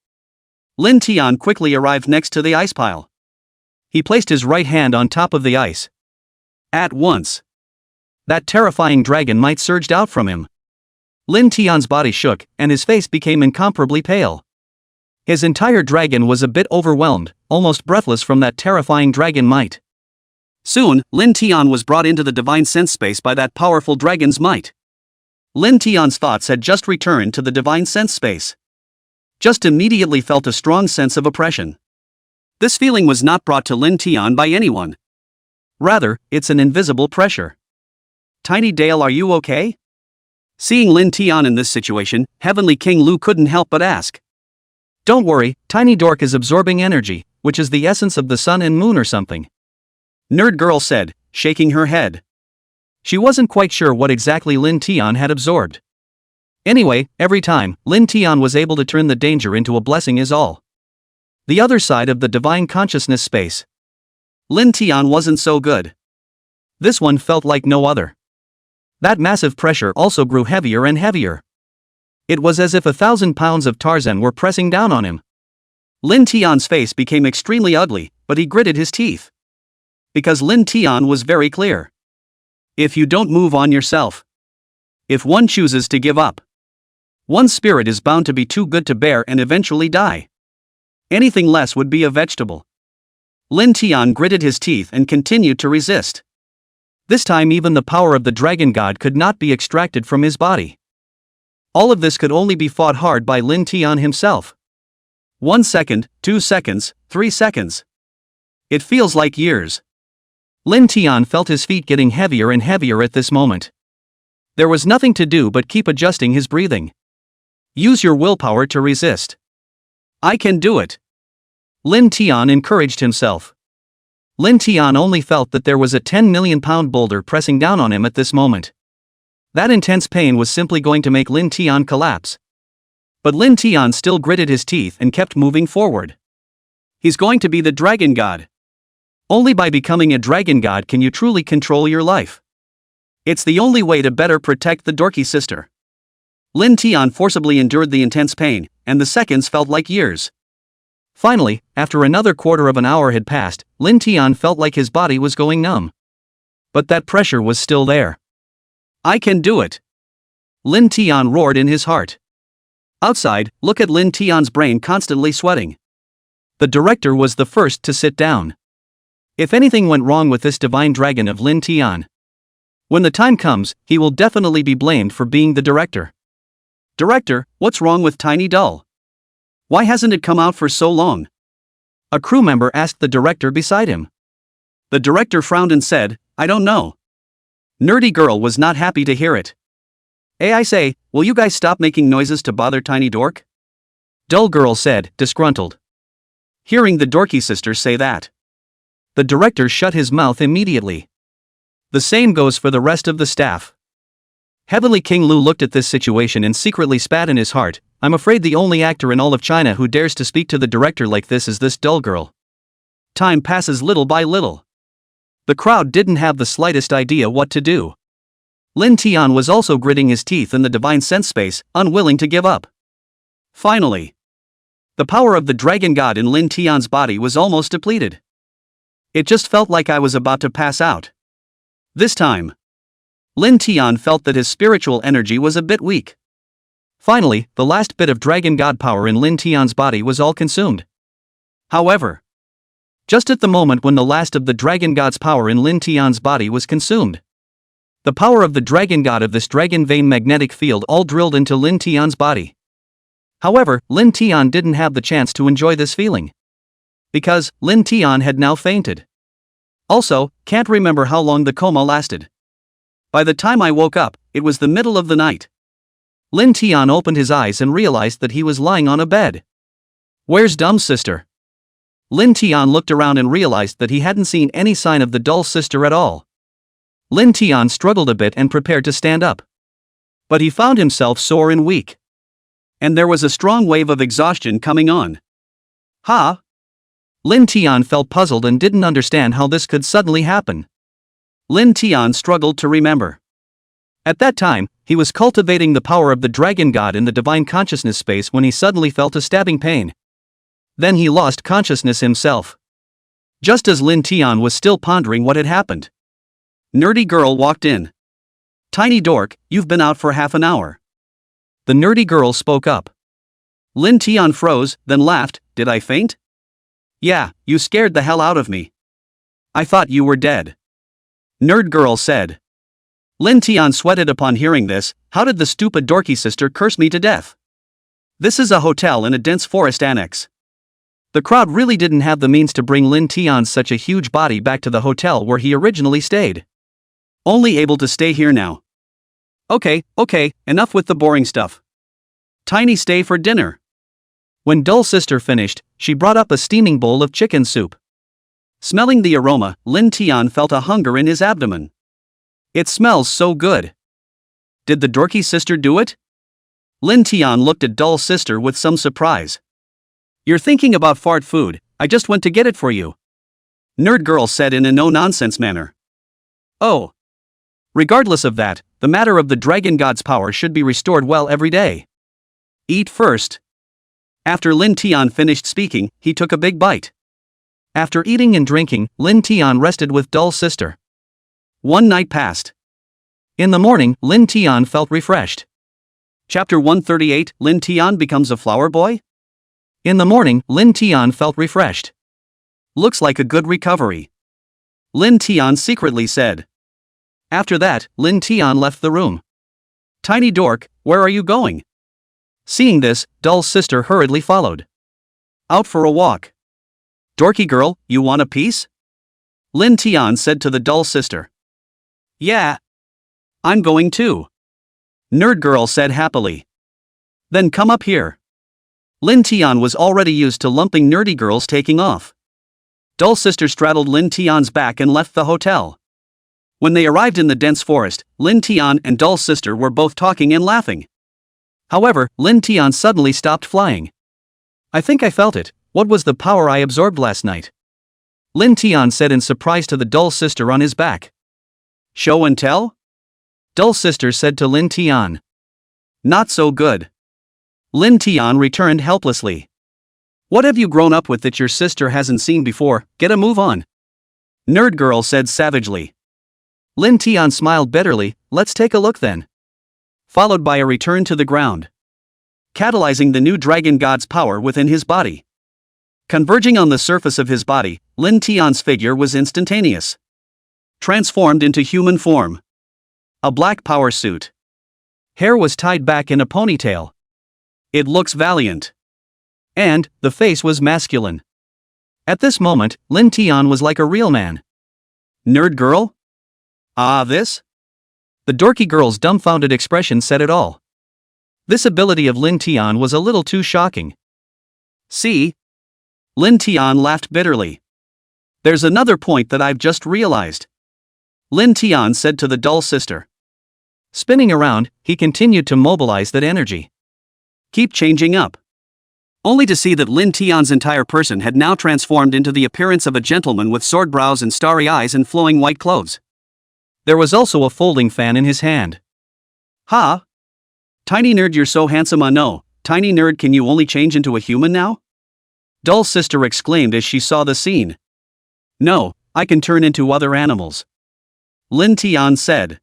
Lin Tian quickly arrived next to the ice pile. He placed his right hand on top of the ice. At once, that terrifying dragon might surged out from him. Lin Tian's body shook, and his face became incomparably pale. His entire dragon was a bit overwhelmed, almost breathless from that terrifying dragon might. Soon, Lin Tian was brought into the divine sense space by that powerful dragon's might. Lin Tian's thoughts had just returned to the divine sense space. Just immediately felt a strong sense of oppression. This feeling was not brought to Lin Tian by anyone. Rather, it's an invisible pressure. Tiny Dale, are you okay? Seeing Lin Tian in this situation, Heavenly King Lu couldn't help but ask. Don't worry, Tiny Dork is absorbing energy, which is the essence of the sun and moon or something. Nerd Girl said, shaking her head. She wasn't quite sure what exactly Lin Tian had absorbed. Anyway, every time, Lin Tian was able to turn the danger into a blessing is all. The other side of the divine consciousness space. Lin Tian wasn't so good. This one felt like no other. That massive pressure also grew heavier and heavier. It was as if 1,000 pounds of Tarzan were pressing down on him. Lin Tian's face became extremely ugly, but he gritted his teeth. Because Lin Tian was very clear. If you don't move on yourself, if one chooses to give up, one's spirit is bound to be too good to bear and eventually die. Anything less would be a vegetable. Lin Tian gritted his teeth and continued to resist. This time even the power of the dragon god could not be extracted from his body. All of this could only be fought hard by Lin Tian himself. 1 second, 2 seconds, 3 seconds. It feels like years. Lin Tian felt his feet getting heavier and heavier at this moment. There was nothing to do but keep adjusting his breathing. Use your willpower to resist. I can do it. Lin Tian encouraged himself. Lin Tian only felt that there was a 10 million pound boulder pressing down on him at this moment. That intense pain was simply going to make Lin Tian collapse. But Lin Tian still gritted his teeth and kept moving forward. He's going to be the dragon god. Only by becoming a dragon god can you truly control your life. It's the only way to better protect the dorky sister. Lin Tian forcibly endured the intense pain, and the seconds felt like years. Finally, after another quarter of an hour had passed, Lin Tian felt like his body was going numb. But that pressure was still there. I can do it. Lin Tian roared in his heart. Outside, look at Lin Tian's brain constantly sweating. The director was the first to sit down. If anything went wrong with this divine dragon of Lin Tian, when the time comes, he will definitely be blamed for being the director. Director, what's wrong with Tiny Doll? Why hasn't it come out for so long? A crew member asked the director beside him. The director frowned and said, I don't know. Nerdy Girl was not happy to hear it. Hey, I say, will you guys stop making noises to bother Tiny Dork? Dull Girl said, disgruntled. Hearing the dorky sister say that, the director shut his mouth immediately. The same goes for the rest of the staff. Heavenly King Lu looked at this situation and secretly spat in his heart. I'm afraid the only actor in all of China who dares to speak to the director like this is this dull girl. Time passes little by little. The crowd didn't have the slightest idea what to do. Lin Tian was also gritting his teeth in the divine sense space, unwilling to give up. Finally, the power of the dragon god in Lin Tian's body was almost depleted. It just felt like I was about to pass out. This time, Lin Tian felt that his spiritual energy was a bit weak. Finally, the last bit of dragon god power in Lin Tian's body was all consumed. However, just at the moment when the last of the dragon god's power in Lin Tian's body was consumed, the power of the dragon god of this dragon vein magnetic field all drilled into Lin Tian's body. However, Lin Tian didn't have the chance to enjoy this feeling, because Lin Tian had now fainted. Also, can't remember how long the coma lasted. By the time I woke up, it was the middle of the night. Lin Tian opened his eyes and realized that he was lying on a bed. Where's Dumb's sister? Lin Tian looked around and realized that he hadn't seen any sign of the dull sister at all. Lin Tian struggled a bit and prepared to stand up. But he found himself sore and weak. And there was a strong wave of exhaustion coming on. Huh? Lin Tian felt puzzled and didn't understand how this could suddenly happen. Lin Tian struggled to remember. At that time, he was cultivating the power of the dragon god in the divine consciousness space when he suddenly felt a stabbing pain. Then he lost consciousness himself. Just as Lin Tian was still pondering what had happened, Nerdy girl walked in. Tiny dork, you've been out for half an hour. The nerdy girl spoke up. Lin Tian froze, then laughed. Did I faint? Yeah, you scared the hell out of me. I thought you were dead. Nerd girl said. Lin Tian sweated upon hearing this. How did the stupid dorky sister curse me to death? This is a hotel in a dense forest annex. The crowd really didn't have the means to bring Lin Tian's such a huge body back to the hotel where he originally stayed. Only able to stay here now. Okay, enough with the boring stuff. Tiny stay for dinner. When dull sister finished, she brought up a steaming bowl of chicken soup. Smelling the aroma, Lin Tian felt a hunger in his abdomen. It smells so good. Did the dorky sister do it? Lin Tian looked at dull sister with some surprise. You're thinking about fart food, I just went to get it for you. Nerd girl said in a no-nonsense manner. Oh. Regardless of that, the matter of the dragon god's power should be restored well every day. Eat first. After Lin Tian finished speaking, he took a big bite. After eating and drinking, Lin Tian rested with dull sister. One night passed. In the morning, Lin Tian felt refreshed. Chapter 138, Lin Tian becomes a flower boy? In the morning, Lin Tian felt refreshed. Looks like a good recovery. Lin Tian secretly said. After that, Lin Tian left the room. Tiny dork, where are you going? Seeing this, dull sister hurriedly followed. Out for a walk. Dorky girl, you want a piece? Lin Tian said to the dull sister. Yeah. I'm going too. Nerd girl said happily. Then come up here. Lin Tian was already used to lumping nerdy girls taking off. Dull sister straddled Lin Tian's back and left the hotel. When they arrived in the dense forest, Lin Tian and dull sister were both talking and laughing. However, Lin Tian suddenly stopped flying. I think I felt it. What was the power I absorbed last night? Lin Tian said in surprise to the dull sister on his back. Show and tell? Dull sister said to Lin Tian. Not so good. Lin Tian returned helplessly. What have you grown up with that your sister hasn't seen before? Get a move on. Nerd girl said savagely. Lin Tian smiled bitterly. Let's take a look then. Followed by a return to the ground. Catalyzing the new dragon god's power within his body. Converging on the surface of his body, Lin Tian's figure was instantaneous. Transformed into human form. A black power suit. Hair was tied back in a ponytail. It looks valiant. And, the face was masculine. At this moment, Lin Tian was like a real man. Nerd girl? Ah, this? The dorky girl's dumbfounded expression said it all. This ability of Lin Tian was a little too shocking. See? Lin Tian laughed bitterly. There's another point that I've just realized. Lin Tian said to the dull sister. Spinning around, he continued to mobilize that energy. Keep changing up. Only to see that Lin Tian's entire person had now transformed into the appearance of a gentleman with sword brows and starry eyes and flowing white clothes. There was also a folding fan in his hand. Ha! Tiny nerd, you're so handsome. No, tiny nerd, can you only change into a human now? Dull sister exclaimed as she saw the scene. No, I can turn into other animals. Lin Tian said.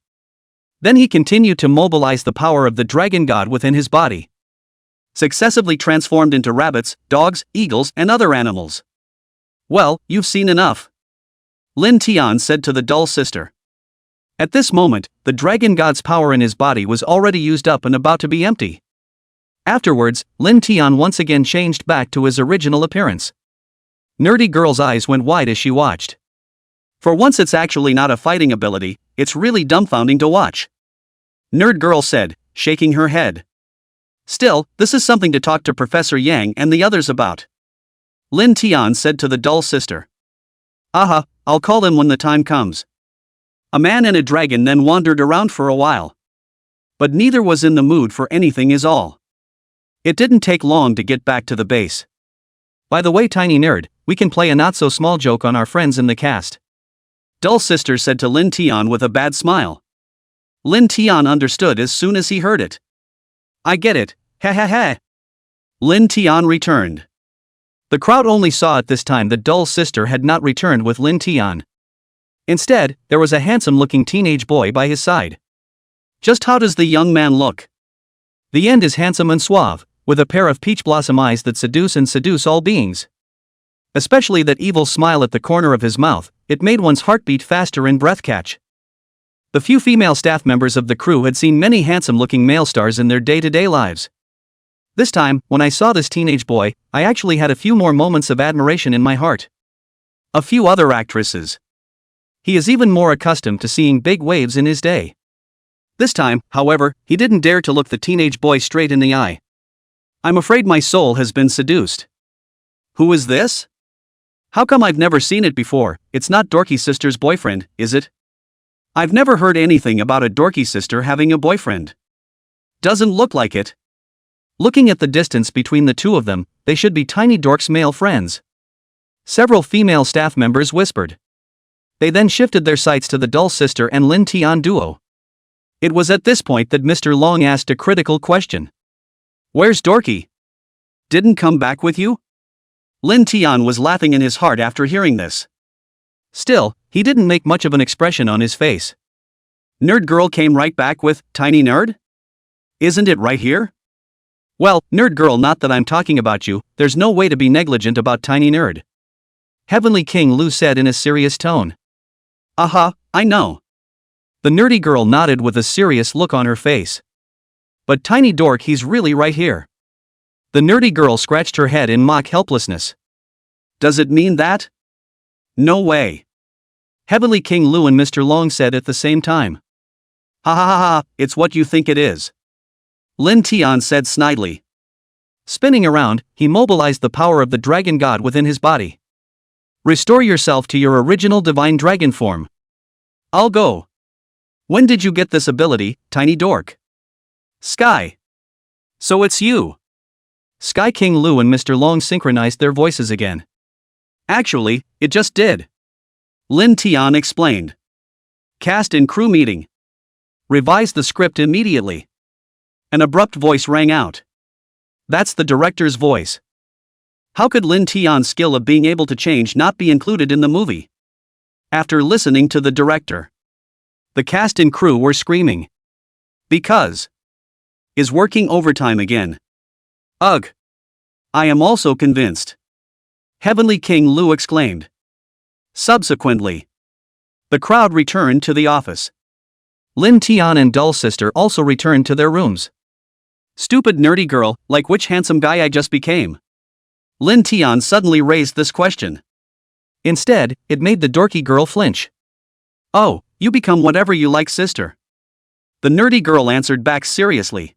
Then he continued to mobilize the power of the dragon god within his body. Successively transformed into rabbits, dogs, eagles, and other animals. Well, you've seen enough, Lin Tian said to the dull sister. At this moment, the dragon god's power in his body was already used up and about to be empty. Afterwards, Lin Tian once again changed back to his original appearance. Nerdy girl's eyes went wide as she watched. For once it's actually not a fighting ability, it's really dumbfounding to watch, Nerd girl said, shaking her head. Still, this is something to talk to Professor Yang and the others about, Lin Tian said to the dull sister. Aha, I'll call him when the time comes. A man and a dragon then wandered around for a while. But neither was in the mood for anything is all. It didn't take long to get back to the base. By the way, tiny nerd, we can play a not-so-small joke on our friends in the cast, dull sister said to Lin Tian with a bad smile. Lin Tian understood as soon as he heard it. I get it, ha ha ha, Lin Tian returned. The crowd only saw at this time the dull sister had not returned with Lin Tian. Instead, there was a handsome-looking teenage boy by his side. Just how does the young man look? The end is handsome and suave, with a pair of peach blossom eyes that seduce all beings. Especially that evil smile at the corner of his mouth, it made one's heart beat faster and breath catch. The few female staff members of the crew had seen many handsome-looking male stars in their day-to-day lives. This time, when I saw this teenage boy, I actually had a few more moments of admiration in my heart. A few other actresses. He is even more accustomed to seeing big waves in his day. This time, however, he didn't dare to look the teenage boy straight in the eye. I'm afraid my soul has been seduced. Who is this? How come I've never seen it before? It's not Dorky Sister's boyfriend, is it? I've never heard anything about a Dorky Sister having a boyfriend. Doesn't look like it. Looking at the distance between the two of them, they should be Tiny Dork's male friends. Several female staff members whispered. They then shifted their sights to the dull sister and Lin Tian duo. It was at this point that Mr. Long asked a critical question. Where's Dorky? Didn't come back with you? Lin Tian was laughing in his heart after hearing this. Still, he didn't make much of an expression on his face. Nerd girl came right back with, Tiny nerd? Isn't it right here? Well, nerd girl, not that I'm talking about you, there's no way to be negligent about tiny nerd, Heavenly King Lu said in a serious tone. Aha, I know. The nerdy girl nodded with a serious look on her face. But tiny dork, he's really right here. The nerdy girl scratched her head in mock helplessness. Does it mean that? No way. Heavenly King Lu and Mr. Long said at the same time. Ha ha ha ha, it's what you think it is, Lin Tian said snidely. Spinning around, he mobilized the power of the dragon god within his body. Restore yourself to your original divine dragon form. I'll go. When did you get this ability, tiny dork? Sky. So it's you. Sky King Lu and Mr. Long synchronized their voices again. Actually, it just did, Lin Tian explained. Cast and crew meeting. Revise the script immediately. An abrupt voice rang out. That's the director's voice. How could Lin Tian's skill of being able to change not be included in the movie? After listening to the director, the cast and crew were screaming. Because is working overtime again. Ugh. I am also convinced, Heavenly King Lu exclaimed. Subsequently, the crowd returned to the office. Lin Tian and Dull Sister also returned to their rooms. Stupid nerdy girl, like which handsome guy I just became? Lin Tian suddenly raised this question. Instead, it made the dorky girl flinch. Oh, you become whatever you like, sister. The nerdy girl answered back seriously.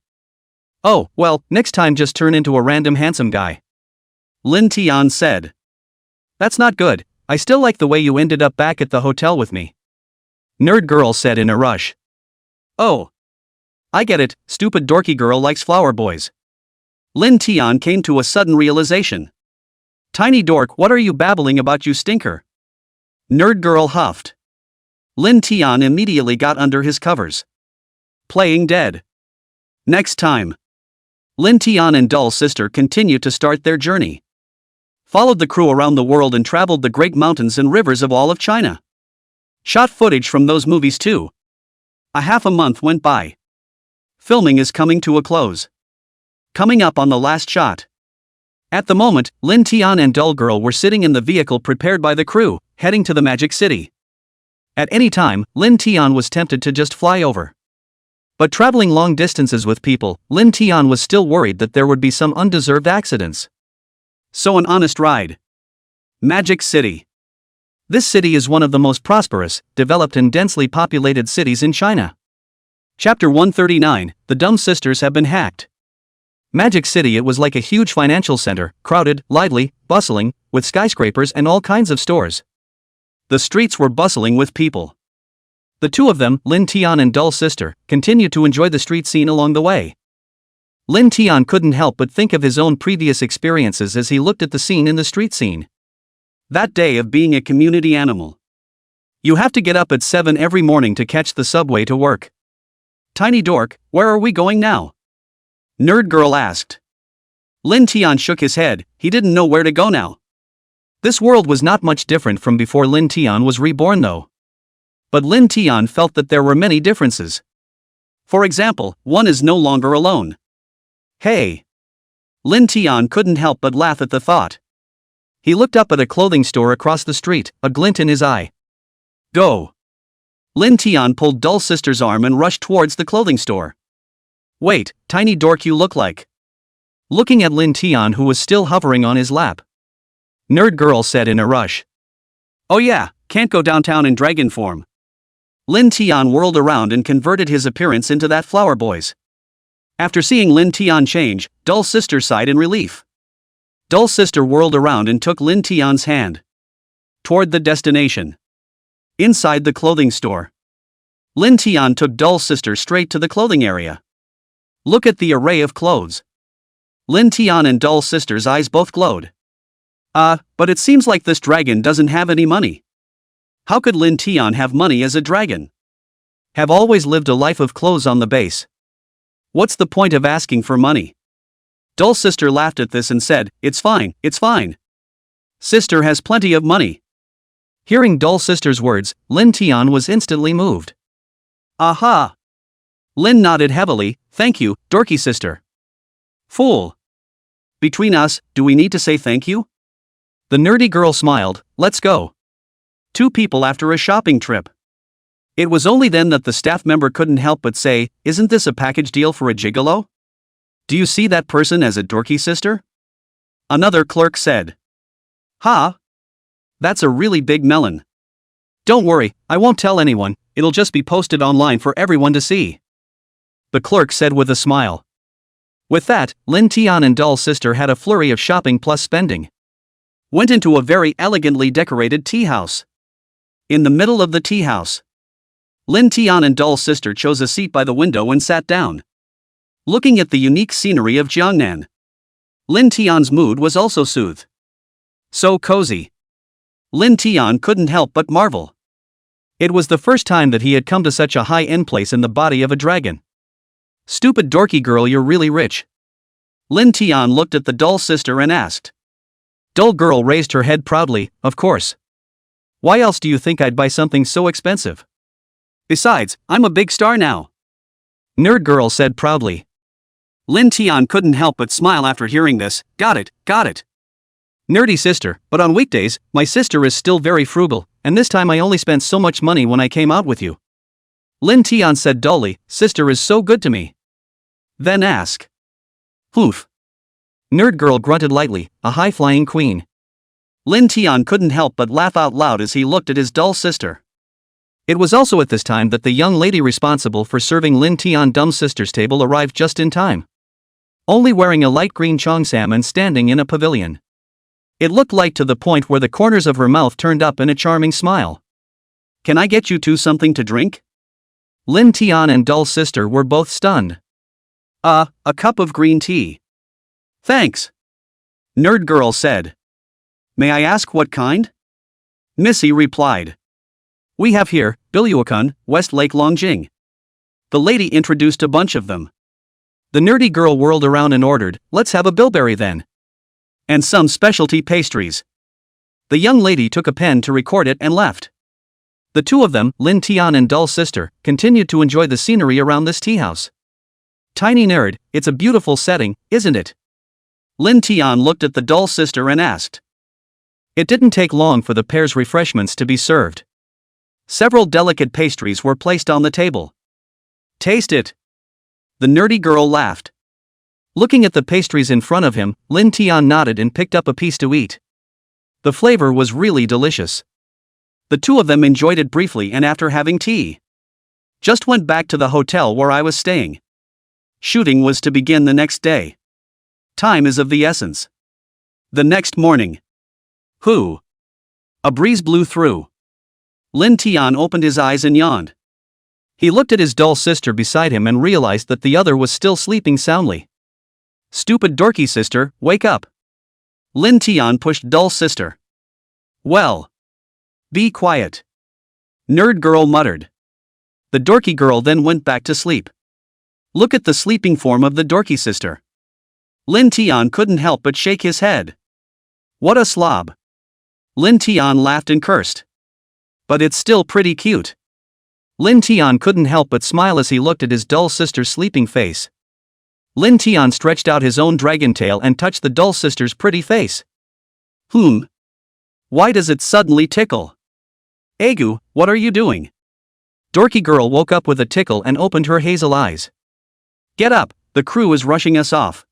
Oh, well, next time just turn into a random handsome guy, Lin Tian said. That's not good, I still like the way you ended up back at the hotel with me, Nerd girl said in a rush. Oh. I get it, stupid dorky girl likes flower boys. Lin Tian came to a sudden realization. Tiny dork, what are you babbling about, you stinker? Nerd girl huffed. Lin Tian immediately got under his covers. Playing dead. Next time. Lin Tian and Dull Sister continued to start their journey. Followed the crew around the world and traveled the great mountains and rivers of all of China. Shot footage from those movies too. A half a month went by. Filming is coming to a close. Coming up on the last shot. At the moment, Lin Tian and Dull Girl were sitting in the vehicle prepared by the crew, heading to the Magic City. At any time, Lin Tian was tempted to just fly over. But traveling long distances with people, Lin Tian was still worried that there would be some undeserved accidents. So an honest ride. Magic City. This city is one of the most prosperous, developed and densely populated cities in China. Chapter 139, The Dumb Sisters Have Been Hacked. Magic City. It was like a huge financial center, crowded, lively, bustling, with skyscrapers and all kinds of stores. The streets were bustling with people. The two of them, Lin Tian and Dull Sister, continued to enjoy the street scene along the way. Lin Tian couldn't help but think of his own previous experiences as he looked at the scene in the street scene. That day of being a community animal. You have to get up at 7 every morning to catch the subway to work. Tiny dork, where are we going now? Nerd Girl asked. Lin Tian shook his head, he didn't know where to go now. This world was not much different from before Lin Tian was reborn though. But Lin Tian felt that there were many differences. For example, one is no longer alone. Hey! Lin Tian couldn't help but laugh at the thought. He looked up at a clothing store across the street, a glint in his eye. Go! Lin Tian pulled Dull Sister's arm and rushed towards the clothing store. Wait, tiny dork you look like. Looking at Lin Tian who was still hovering on his lap. Nerd Girl said in a rush. Oh yeah, can't go downtown in dragon form. Lin Tian whirled around and converted his appearance into that flower boy's. After seeing Lin Tian change, Dull Sister sighed in relief. Dull Sister whirled around and took Lin Tian's hand. Toward the destination. Inside the clothing store. Lin Tian took Dull Sister straight to the clothing area. Look at the array of clothes. Lin Tian and Dull Sister's eyes both glowed. But it seems like this dragon doesn't have any money. How could Lin Tian have money as a dragon? Have always lived a life of clothes on the base. What's the point of asking for money? Dull Sister laughed at this and said, it's fine, it's fine. Sister has plenty of money. Hearing Dull Sister's words, Lin Tian was instantly moved. Aha! Lin nodded heavily, thank you, dorky sister. Fool! Between us, do we need to say thank you? The nerdy girl smiled, let's go. Two people after a shopping trip. It was only then that the staff member couldn't help but say, isn't this a package deal for a gigolo? Do you see that person as a dorky sister? Another clerk said. Ha! That's a really big melon. Don't worry, I won't tell anyone, it'll just be posted online for everyone to see. The clerk said with a smile. With that, Lin Tian and Dull Sister had a flurry of shopping plus spending. Went into a very elegantly decorated tea house. In the middle of the tea house, Lin Tian and Dull Sister chose a seat by the window and sat down. Looking at the unique scenery of Jiangnan. Lin Tian's mood was also soothed. So cozy. Lin Tian couldn't help but marvel. It was the first time that he had come to such a high-end place in the body of a dragon. Stupid dorky girl, you're really rich. Lin Tian looked at the Dull Sister and asked. Dull Girl raised her head proudly, of course. Why else do you think I'd buy something so expensive? Besides, I'm a big star now. Nerd Girl said proudly. Lin Tian couldn't help but smile after hearing this, got it. Nerdy sister, but on weekdays, my sister is still very frugal, and this time I only spent so much money when I came out with you. Lin Tian said dully, sister is so good to me. Then ask. Poof. Nerd Girl grunted lightly, a high-flying queen. Lin Tian couldn't help but laugh out loud as he looked at his dull sister. It was also at this time that the young lady responsible for serving Lin Tian Dumb Sister's table arrived just in time. Only wearing a light green cheongsam and standing in a pavilion. It looked light to the point where the corners of her mouth turned up in a charming smile. Can I get you two something to drink? Lin Tian and Dull Sister were both stunned. A cup of green tea. Thanks. Nerd Girl said. May I ask what kind? Missy replied. We have here, Biluokun, West Lake Longjing. The lady introduced a bunch of them. The nerdy girl whirled around and ordered, let's have a bilberry then. And some specialty pastries. The young lady took a pen to record it and left. The two of them, Lin Tian and Dull's sister, continued to enjoy the scenery around this tea house. Tiny nerd, it's a beautiful setting, isn't it? Lin Tian looked at the Dull sister and asked. It didn't take long for the pair's refreshments to be served. Several delicate pastries were placed on the table. Taste it. The nerdy girl laughed. Looking at the pastries in front of him, Lin Tian nodded and picked up a piece to eat. The flavor was really delicious. The two of them enjoyed it briefly and after having tea, just went back to the hotel where I was staying. Shooting was to begin the next day. Time is of the essence. The next morning. Who? A breeze blew through. Lin Tian opened his eyes and yawned. He looked at his Dull sister beside him and realized that the other was still sleeping soundly. Stupid dorky sister, wake up. Lin Tian pushed Dull sister. Well. Be quiet. Nerd girl muttered. The dorky girl then went back to sleep. Look at the sleeping form of the dorky sister. Lin Tian couldn't help but shake his head. What a slob. Lin Tian laughed and cursed. But it's still pretty cute. Lin Tian couldn't help but smile as he looked at his Dull sister's sleeping face. Lin Tian stretched out his own dragon tail and touched the Dull sister's pretty face. Why does it suddenly tickle? Egu, what are you doing? Dorky girl woke up with a tickle and opened her hazel eyes. Get up, the crew is rushing us off.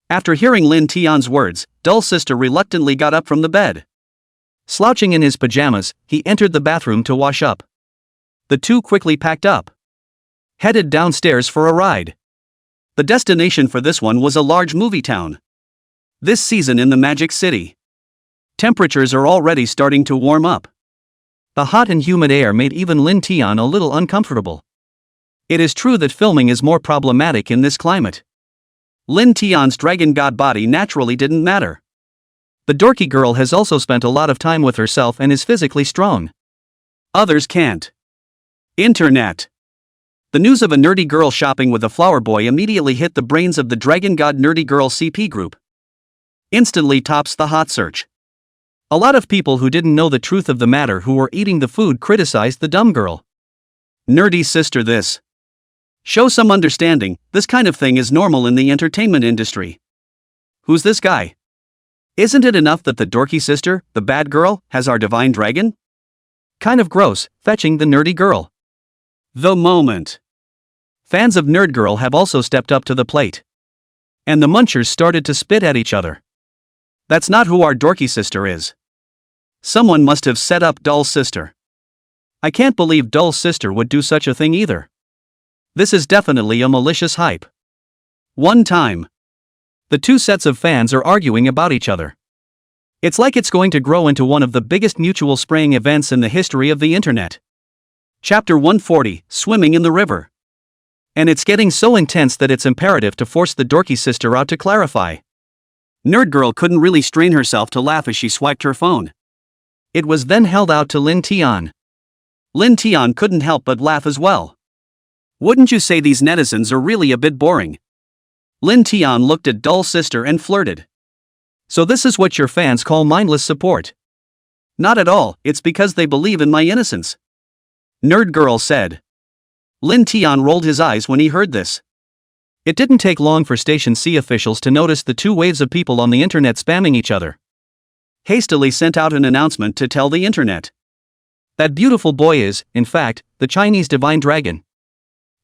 After hearing Lin Tian's words, Dull sister reluctantly got up from the bed. Slouching in his pajamas, he entered the bathroom to wash up. The two quickly packed up. Headed downstairs for a ride. The destination for this one was a large movie town. This season in the Magic City. Temperatures are already starting to warm up. The hot and humid air made even Lin Tian a little uncomfortable. It is true that filming is more problematic in this climate. Lin Tian's dragon god body naturally didn't matter. The dorky girl has also spent a lot of time with herself and is physically strong. Others can't. Internet. The news of a nerdy girl shopping with a flower boy immediately hit the brains of the Dragon God Nerdy Girl CP group. Instantly tops the hot search. A lot of people who didn't know the truth of the matter who were eating the food criticized the dumb girl. Nerdy sister this. Show some understanding, this kind of thing is normal in the entertainment industry. Who's this guy? Isn't it enough that the dorky sister, the bad girl, has our divine dragon? Kind of gross, fetching the nerdy girl. The moment. Fans of Nerd Girl have also stepped up to the plate. And the munchers started to spit at each other. That's not who our dorky sister is. Someone must have set up Dull's sister. I can't believe Dull's sister would do such a thing either. This is definitely a malicious hype. One time. The two sets of fans are arguing about each other. It's like it's going to grow into one of the biggest mutual spraying events in the history of the internet. Chapter 140, Swimming in the River. And it's getting so intense that it's imperative to force the dorky sister out to clarify. Nerd Girl couldn't really strain herself to laugh as she swiped her phone. It was then held out to Lin Tian. Lin Tian couldn't help but laugh as well. Wouldn't you say these netizens are really a bit boring? Lin Tian looked at Dull's sister and flirted. So this is what your fans call mindless support? Not at all, it's because they believe in my innocence. Nerd Girl said. Lin Tian rolled his eyes when he heard this. It didn't take long for Station C officials to notice the two waves of people on the internet spamming each other. Hastily sent out an announcement to tell the internet. That beautiful boy is, in fact, the Chinese divine dragon.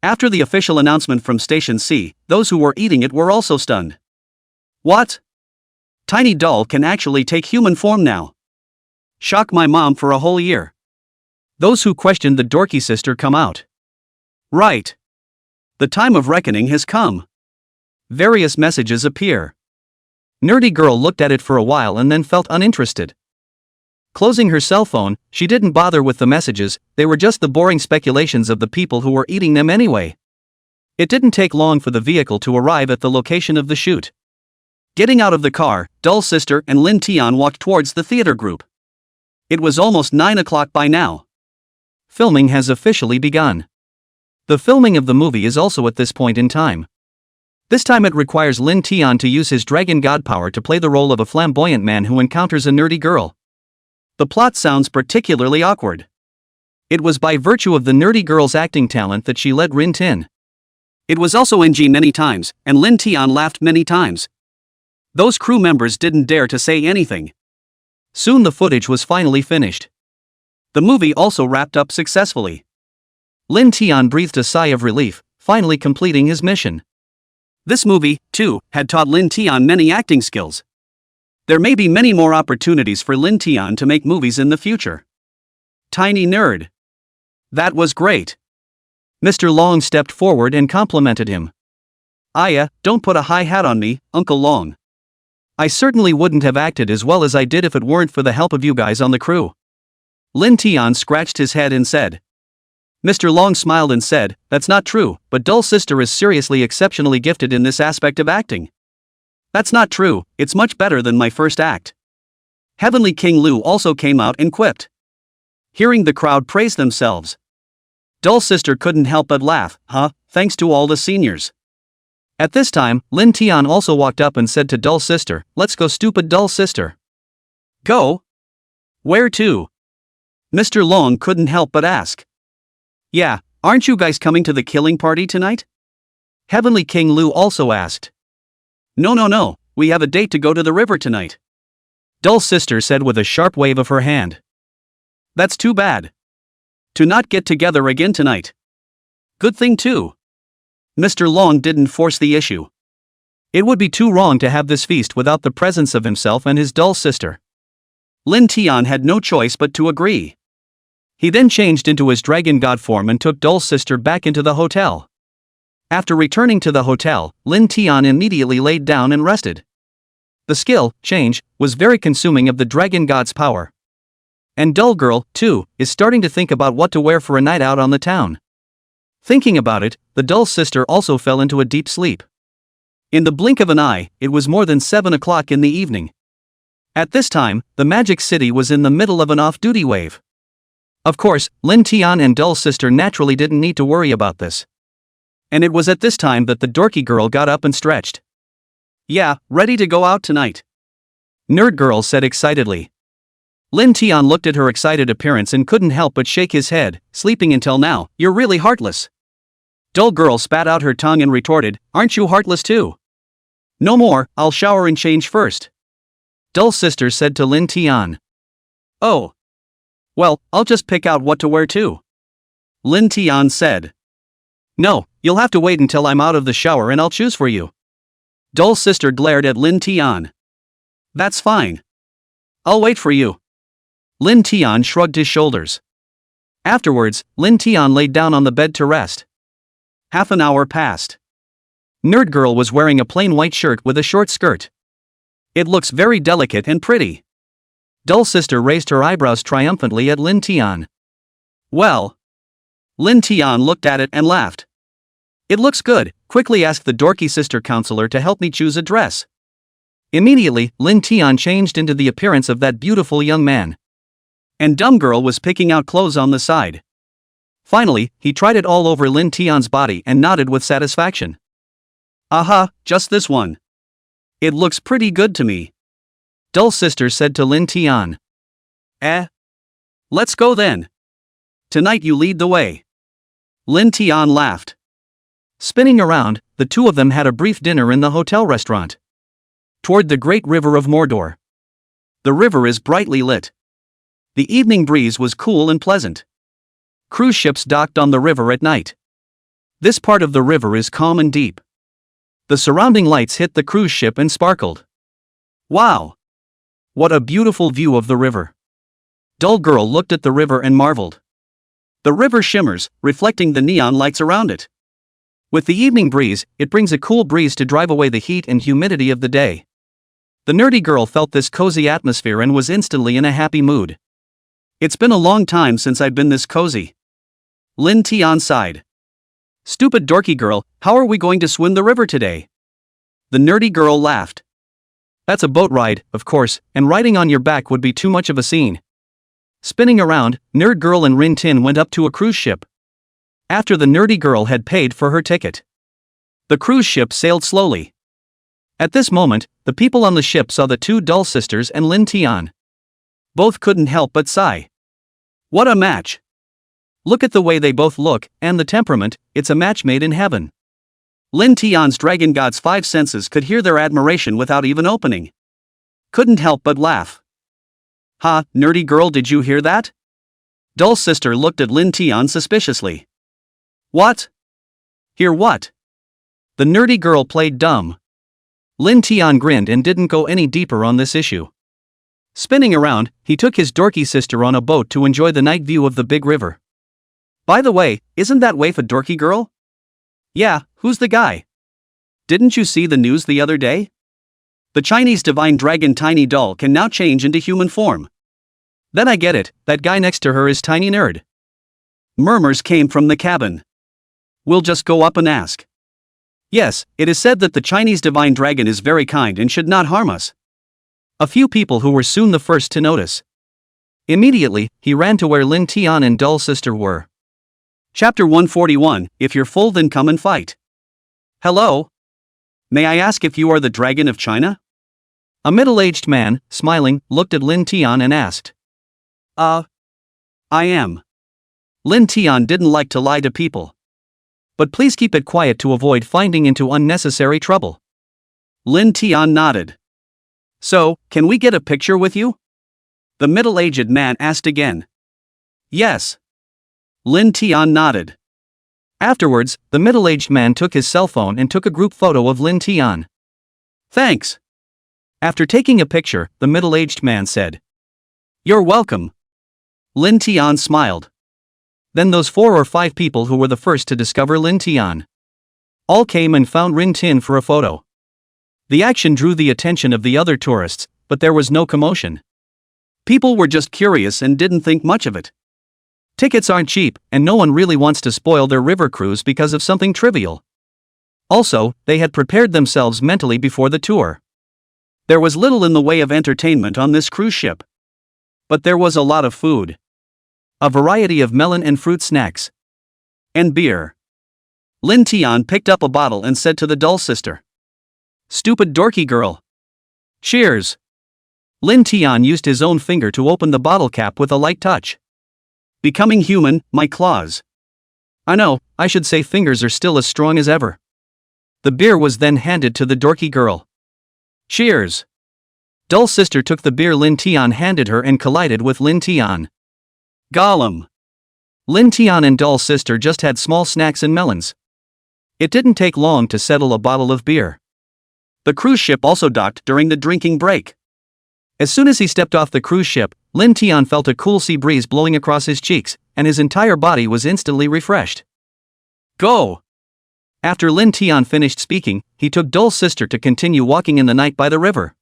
After the official announcement from Station C, those who were eating it were also stunned. What? Tiny Doll can actually take human form now. Shock my mom for a whole year. Those who questioned the dorky sister come out. Right. The time of reckoning has come. Various messages appear. Nerdy Girl looked at it for a while and then felt uninterested. Closing her cell phone, she didn't bother with the messages, they were just the boring speculations of the people who were eating them anyway. It didn't take long for the vehicle to arrive at the location of the shoot. Getting out of the car, Dull's sister and Lin Tian walked towards the theater group. It was almost 9 o'clock by now. Filming has officially begun. The filming of the movie is also at this point in time. This time it requires Lin Tian to use his dragon god power to play the role of a flamboyant man who encounters a nerdy girl. The plot sounds particularly awkward. It was by virtue of the nerdy girl's acting talent that she led Rin Tin. It was also NG many times, and Lin Tian laughed many times. Those crew members didn't dare to say anything. Soon the footage was finally finished. The movie also wrapped up successfully. Lin Tian breathed a sigh of relief, finally completing his mission. This movie, too, had taught Lin Tian many acting skills. There may be many more opportunities for Lin Tian to make movies in the future. Tiny nerd. That was great. Mr. Long stepped forward and complimented him. Aya, don't put a high hat on me, Uncle Long. I certainly wouldn't have acted as well as I did if it weren't for the help of you guys on the crew. Lin Tian scratched his head and said. Mr. Long smiled and said, that's not true, but Dull Sister is seriously exceptionally gifted in this aspect of acting. That's not true, it's much better than my first act. Heavenly King Lu also came out and quipped. Hearing the crowd praise themselves, Dull Sister couldn't help but laugh, thanks to all the seniors. At this time, Lin Tian also walked up and said to Dull Sister, let's go stupid Dull Sister. Go? Where to? Mr. Long couldn't help but ask. Yeah, aren't you guys coming to the killing party tonight? Heavenly King Lu also asked. No, we have a date to go to the river tonight. Dull Sister said with a sharp wave of her hand. That's too bad. To not get together again tonight. Good thing too. Mr. Long didn't force the issue. It would be too wrong to have this feast without the presence of himself and his Dull Sister. Lin Tian had no choice but to agree. He then changed into his dragon god form and took Dull Sister back into the hotel. After returning to the hotel, Lin Tian immediately laid down and rested. The skill, change, was very consuming of the dragon god's power. And Dull Girl, too, is starting to think about what to wear for a night out on the town. Thinking about it, the Dull Sister also fell into a deep sleep. In the blink of an eye, it was more than 7 o'clock in the evening. At this time, the Magic City was in the middle of an off-duty wave. Of course, Lin Tian and Dull Sister naturally didn't need to worry about this. And it was at this time that the dorky girl got up and stretched. Yeah, ready to go out tonight. Nerd Girl said excitedly. Lin Tian looked at her excited appearance and couldn't help but shake his head. Sleeping until now, you're really heartless. Dull Girl spat out her tongue and retorted, aren't you heartless too? No more, I'll shower and change first. Dull Sister said to Lin Tian. Oh. Well, I'll just pick out what to wear too. Lin Tian said. No, you'll have to wait until I'm out of the shower and I'll choose for you. Dull Sister glared at Lin Tian. That's fine. I'll wait for you. Lin Tian shrugged his shoulders. Afterwards, Lin Tian laid down on the bed to rest. Half an hour passed. Nerd Girl was wearing a plain white shirt with a short skirt. It looks very delicate and pretty. Dull Sister raised her eyebrows triumphantly at Lin Tian. Well. Lin Tian looked at it and laughed. It looks good, quickly asked the dorky sister counselor to help me choose a dress. Immediately, Lin Tian changed into the appearance of that beautiful young man. And Dumb Girl was picking out clothes on the side. Finally, he tried it all over Lin Tian's body and nodded with satisfaction. Aha, just this one. It looks pretty good to me. Dull Sister said to Lin Tian. Let's go then. Tonight you lead the way. Lin Tian laughed. Spinning around, the two of them had a brief dinner in the hotel restaurant. Toward the great river of Mordor. The river is brightly lit. The evening breeze was cool and pleasant. Cruise ships docked on the river at night. This part of the river is calm and deep. The surrounding lights hit the cruise ship and sparkled. Wow! What a beautiful view of the river. Dull Girl looked at the river and marveled. The river shimmers, reflecting the neon lights around it. With the evening breeze, it brings a cool breeze to drive away the heat and humidity of the day. The nerdy girl felt this cozy atmosphere and was instantly in a happy mood. It's been a long time since I've been this cozy. Lin Tian sighed. Stupid dorky girl, how are we going to swim the river today? The nerdy girl laughed. That's a boat ride, of course, and riding on your back would be too much of a scene. Spinning around, Nerd Girl and Rin Tin went up to a cruise ship. After the nerdy girl had paid for her ticket, the cruise ship sailed slowly. At this moment, the people on the ship saw the two Dull Sisters and Lin Tian. Both couldn't help but sigh. What a match! Look at the way they both look, and the temperament, it's a match made in heaven. Lin Tian's dragon god's five senses could hear their admiration without even opening. Couldn't help but laugh. Ha, nerdy girl, did you hear that? Dull sister looked at Lin Tian suspiciously. What? Hear what? The nerdy girl played dumb. Lin Tian grinned and didn't go any deeper on this issue. Spinning around, he took his dorky sister on a boat to enjoy the night view of the big river. By the way, isn't that waif a dorky girl? Yeah, who's the guy? Didn't you see the news the other day? The Chinese divine dragon Tiny Doll can now change into human form. Then I get it, that guy next to her is Tiny Nerd. Murmurs came from the cabin. We'll just go up and ask. Yes, it is said that the Chinese divine dragon is very kind and should not harm us. A few people who were soon the first to notice. Immediately, he ran to where Lin Tian and Dull sister were. Chapter 141, If you're full then come and fight. Hello? May I ask if you are the dragon of China? A middle-aged man, smiling, looked at Lin Tian and asked. I am. Lin Tian didn't like to lie to people. But please keep it quiet to avoid finding into unnecessary trouble. Lin Tian nodded. So, can we get a picture with you? The middle-aged man asked again. Yes. Lin Tian nodded. Afterwards, the middle-aged man took his cell phone and took a group photo of Lin Tian. Thanks. After taking a picture, the middle-aged man said. You're welcome. Lin Tian smiled. Then those 4 or 5 people who were the first to discover Lin Tian all came and found Rin Tin for a photo. The action drew the attention of the other tourists, but there was no commotion. People were just curious and didn't think much of it. Tickets aren't cheap, and no one really wants to spoil their river cruise because of something trivial. Also, they had prepared themselves mentally before the tour. There was little in the way of entertainment on this cruise ship. But there was a lot of food. A variety of melon and fruit snacks. And beer. Lin Tian picked up a bottle and said to the Dull sister. Stupid dorky girl. Cheers. Lin Tian used his own finger to open the bottle cap with a light touch. Becoming human, my claws. I know, I should say fingers are still as strong as ever. The beer was then handed to the dorky girl. Cheers. Dull sister took the beer Lin Tian handed her and collided with Lin Tian. Gollum. Lin Tian and Dull sister just had small snacks and melons. It didn't take long to settle a bottle of beer. The cruise ship also docked during the drinking break. As soon as he stepped off the cruise ship, Lin Tian felt a cool sea breeze blowing across his cheeks, and his entire body was instantly refreshed. Go! After Lin Tian finished speaking, he took Dull sister to continue walking in the night by the river.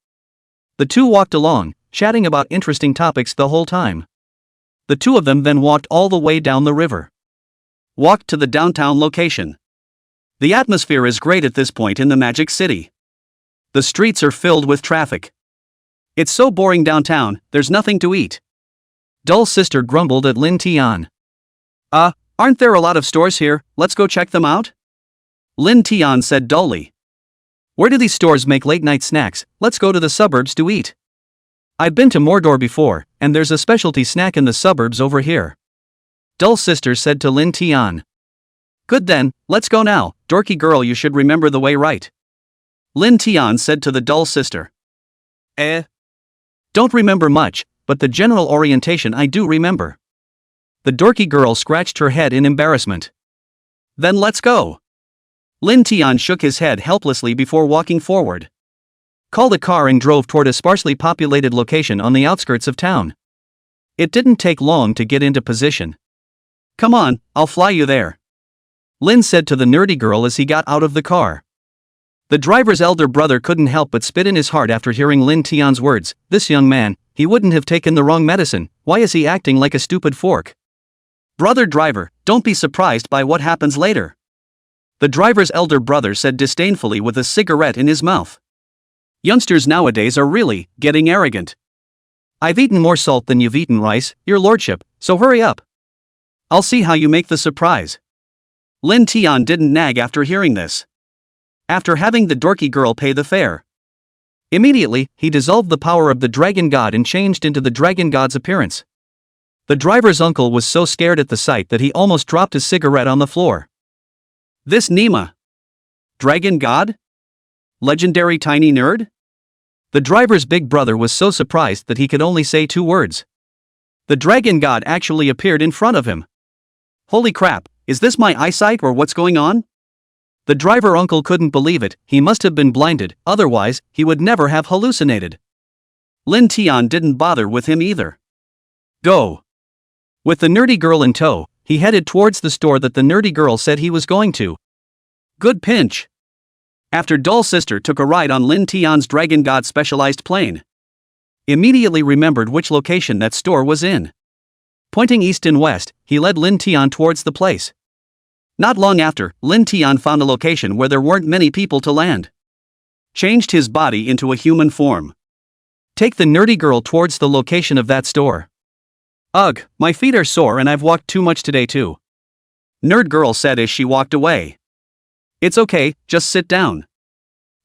The two walked along, chatting about interesting topics the whole time. The two of them then walked all the way down the river. Walked to the downtown location. The atmosphere is great at this point in the Magic City. The streets are filled with traffic. It's so boring downtown, there's nothing to eat. Dull sister grumbled at Lin Tian. Aren't there a lot of stores here, let's go check them out? Lin Tian said dully. Where do these stores make late-night snacks? Let's go to the suburbs to eat. I've been to Mordor before, and there's a specialty snack in the suburbs over here. Dull sister said to Lin Tian. Good then, let's go now, dorky girl, you should remember the way, right? Lin Tian said to the Dull sister. Don't remember much, but the general orientation I do remember. The dorky girl scratched her head in embarrassment. Then let's go. Lin Tian shook his head helplessly before walking forward. Called a car and drove toward a sparsely populated location on the outskirts of town. It didn't take long to get into position. Come on, I'll fly you there. Lin said to the nerdy girl as he got out of the car. The driver's elder brother couldn't help but spit in his heart after hearing Lin Tian's words. This young man, he wouldn't have taken the wrong medicine, why is he acting like a stupid fork? Brother driver, don't be surprised by what happens later. The driver's elder brother said disdainfully with a cigarette in his mouth. Youngsters nowadays are really getting arrogant. I've eaten more salt than you've eaten rice, your lordship, so hurry up. I'll see how you make the surprise. Lin Tian didn't nag after hearing this. After having the dorky girl pay the fare. Immediately, he dissolved the power of the dragon god and changed into the dragon god's appearance. The driver's uncle was so scared at the sight that he almost dropped his cigarette on the floor. This Nima. Dragon god? Legendary tiny nerd? The driver's big brother was so surprised that he could only say 2 words. The dragon god actually appeared in front of him. Holy crap, is this my eyesight or what's going on? The driver uncle couldn't believe it. He must have been blinded, otherwise, he would never have hallucinated. Lin Tian didn't bother with him either. Go! With the nerdy girl in tow, he headed towards the store that the nerdy girl said he was going to. Good pinch. After Doll Sister took a ride on Lin Tian's Dragon God specialized plane. Immediately remembered which location that store was in. Pointing east and west, he led Lin Tian towards the place. Not long after, Lin Tian found a location where there weren't many people to land. Changed his body into a human form. Take the nerdy girl towards the location of that store. Ugh, my feet are sore and I've walked too much today too. Nerd girl said as she walked away. It's okay, just sit down.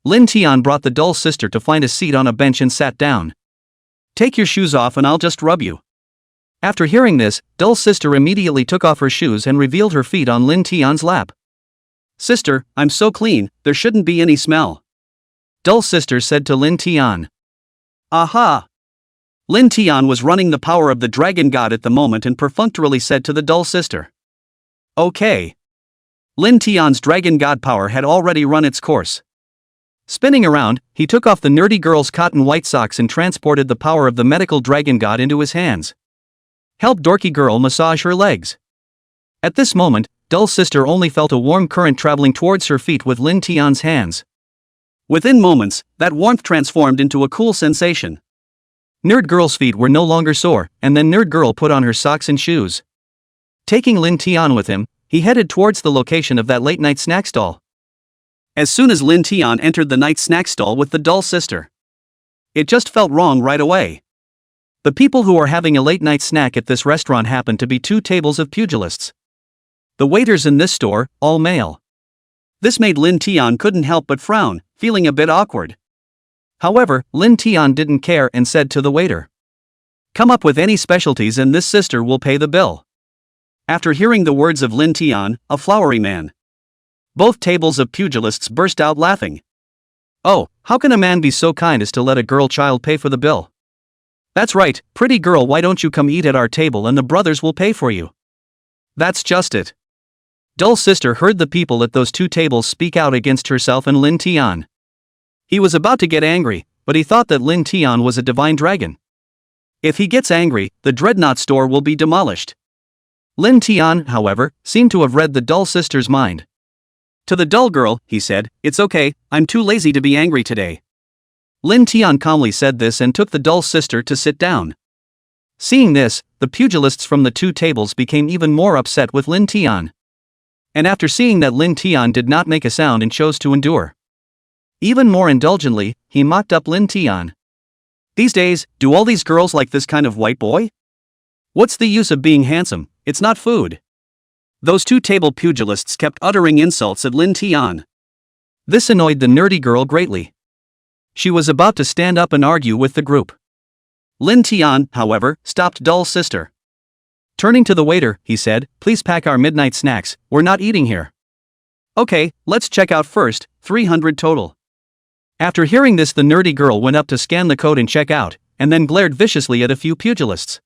Lin Tian brought the doll sister to find a seat on a bench and sat down. Take your shoes off and I'll just rub you. After hearing this, doll sister immediately took off her shoes and revealed her feet on Lin Tian's lap. Sister, I'm so clean, there shouldn't be any smell. Doll sister said to Lin Tian. Aha! Lin Tian was running the power of the dragon god at the moment and perfunctorily said to the doll sister. Okay. Lin Tian's dragon god power had already run its course. Spinning around, he took off the nerdy girl's cotton white socks and transported the power of the medical dragon god into his hands. Help dorky girl massage her legs. At this moment, doll sister only felt a warm current traveling towards her feet with Lin Tian's hands. Within moments, that warmth transformed into a cool sensation. Nerd girl's feet were no longer sore, and then nerd girl put on her socks and shoes. Taking Lin Tian with him, he headed towards the location of that late-night snack stall. As soon as Lin Tian entered the night snack stall with the doll sister, it just felt wrong right away. The people who are having a late-night snack at this restaurant happened to be 2 tables of pugilists. The waiters in this store, all male. This made Lin Tian couldn't help but frown, feeling a bit awkward. However, Lin Tian didn't care and said to the waiter, "Come up with any specialties and this sister will pay the bill." After hearing the words of Lin Tian, a flowery man, both tables of pugilists burst out laughing. Oh, how can a man be so kind as to let a girl child pay for the bill? That's right, pretty girl, why don't you come eat at our table and the brothers will pay for you? That's just it. Doll sister heard the people at those 2 tables speak out against herself and Lin Tian. He was about to get angry, but he thought that Lin Tian was a divine dragon. If he gets angry, the Dreadnought store will be demolished. Lin Tian, however, seemed to have read the doll sister's mind. To the doll girl, he said, "It's okay, I'm too lazy to be angry today." Lin Tian calmly said this and took the doll sister to sit down. Seeing this, the pugilists from the 2 tables became even more upset with Lin Tian. And after seeing that Lin Tian did not make a sound and chose to endure, even more indulgently, he mocked up Lin Tian. These days, do all these girls like this kind of white boy? What's the use of being handsome? It's not food. Those 2 table pugilists kept uttering insults at Lin Tian. This annoyed the nerdy girl greatly. She was about to stand up and argue with the group. Lin Tian, however, stopped doll sister. Turning to the waiter, he said, "Please pack our midnight snacks, we're not eating here." Okay, let's check out first, 300 total. After hearing this, the nerdy girl went up to scan the code and check out, and then glared viciously at a few pugilists.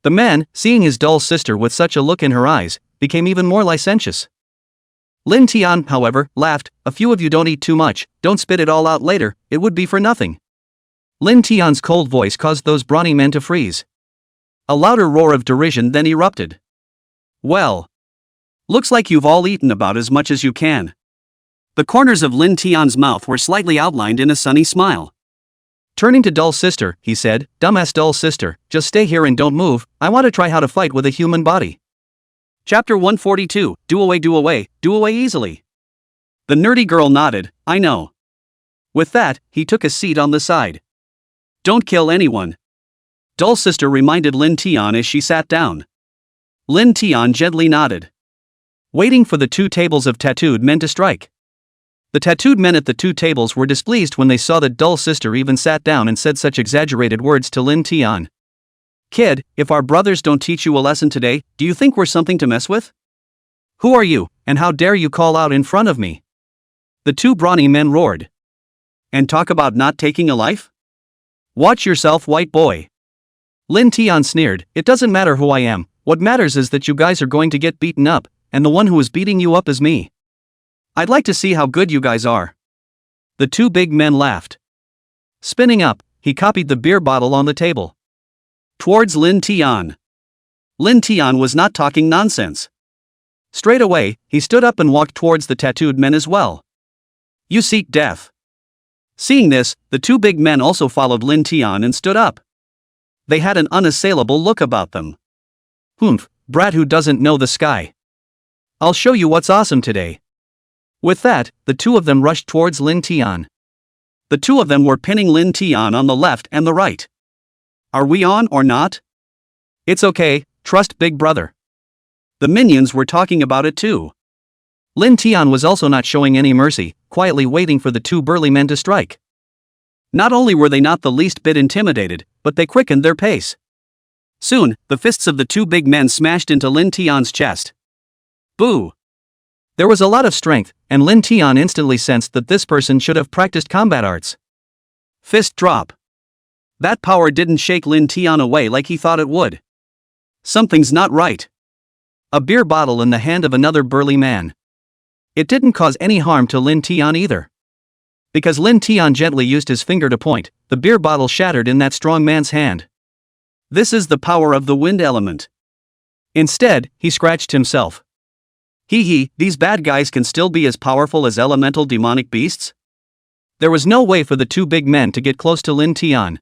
The man, seeing his doll sister with such a look in her eyes, became even more licentious. Lin Tian, however, laughed, "A few of you don't eat too much, don't spit it all out later, it would be for nothing." Lin Tian's cold voice caused those brawny men to freeze. A louder roar of derision then erupted. Well, looks like you've all eaten about as much as you can. The corners of Lin Tian's mouth were slightly outlined in a sunny smile. Turning to doll sister, he said, "Dumbass doll sister, just stay here and don't move, I want to try how to fight with a human body." Chapter 142, do away easily. The nerdy girl nodded, "I know." With that, he took a seat on the side. "Don't kill anyone." Doll sister reminded Lin Tian as she sat down. Lin Tian gently nodded, waiting for the 2 tables of tattooed men to strike. The tattooed men at the 2 tables were displeased when they saw that doll sister even sat down and said such exaggerated words to Lin Tian. Kid, if our brothers don't teach you a lesson today, do you think we're something to mess with? Who are you, and how dare you call out in front of me? The two brawny men roared. And talk about not taking a life? Watch yourself, white boy. Lin Tian sneered, it doesn't matter who I am, what matters is that you guys are going to get beaten up, and the one who is beating you up is me. I'd like to see how good you guys are. The two big men laughed. Spinning up, he copied the beer bottle on the table. Towards Lin Tian. Lin Tian was not talking nonsense. Straight away, he stood up and walked towards the tattooed men as well. You seek death. Seeing this, the two big men also followed Lin Tian and stood up. They had an unassailable look about them. Humph, brat who doesn't know the sky. I'll show you what's awesome today. With that, the two of them rushed towards Lin Tian. The two of them were pinning Lin Tian on the left and the right. Are we on or not? It's okay, trust big brother. The minions were talking about it too. Lin Tian was also not showing any mercy, quietly waiting for the two burly men to strike. Not only were they not the least bit intimidated, but they quickened their pace. Soon, the fists of the two big men smashed into Lin Tian's chest. Boo! There was a lot of strength, and Lin Tian instantly sensed that this person should have practiced combat arts. Fist drop. That power didn't shake Lin Tian away like he thought it would. Something's not right. A beer bottle in the hand of another burly man. It didn't cause any harm to Lin Tian either. Because Lin Tian gently used his finger to point, the beer bottle shattered in that strong man's hand. This is the power of the wind element. Instead, he scratched himself. Hee, these bad guys can still be as powerful as elemental demonic beasts? There was no way for the two big men to get close to Lin Tian.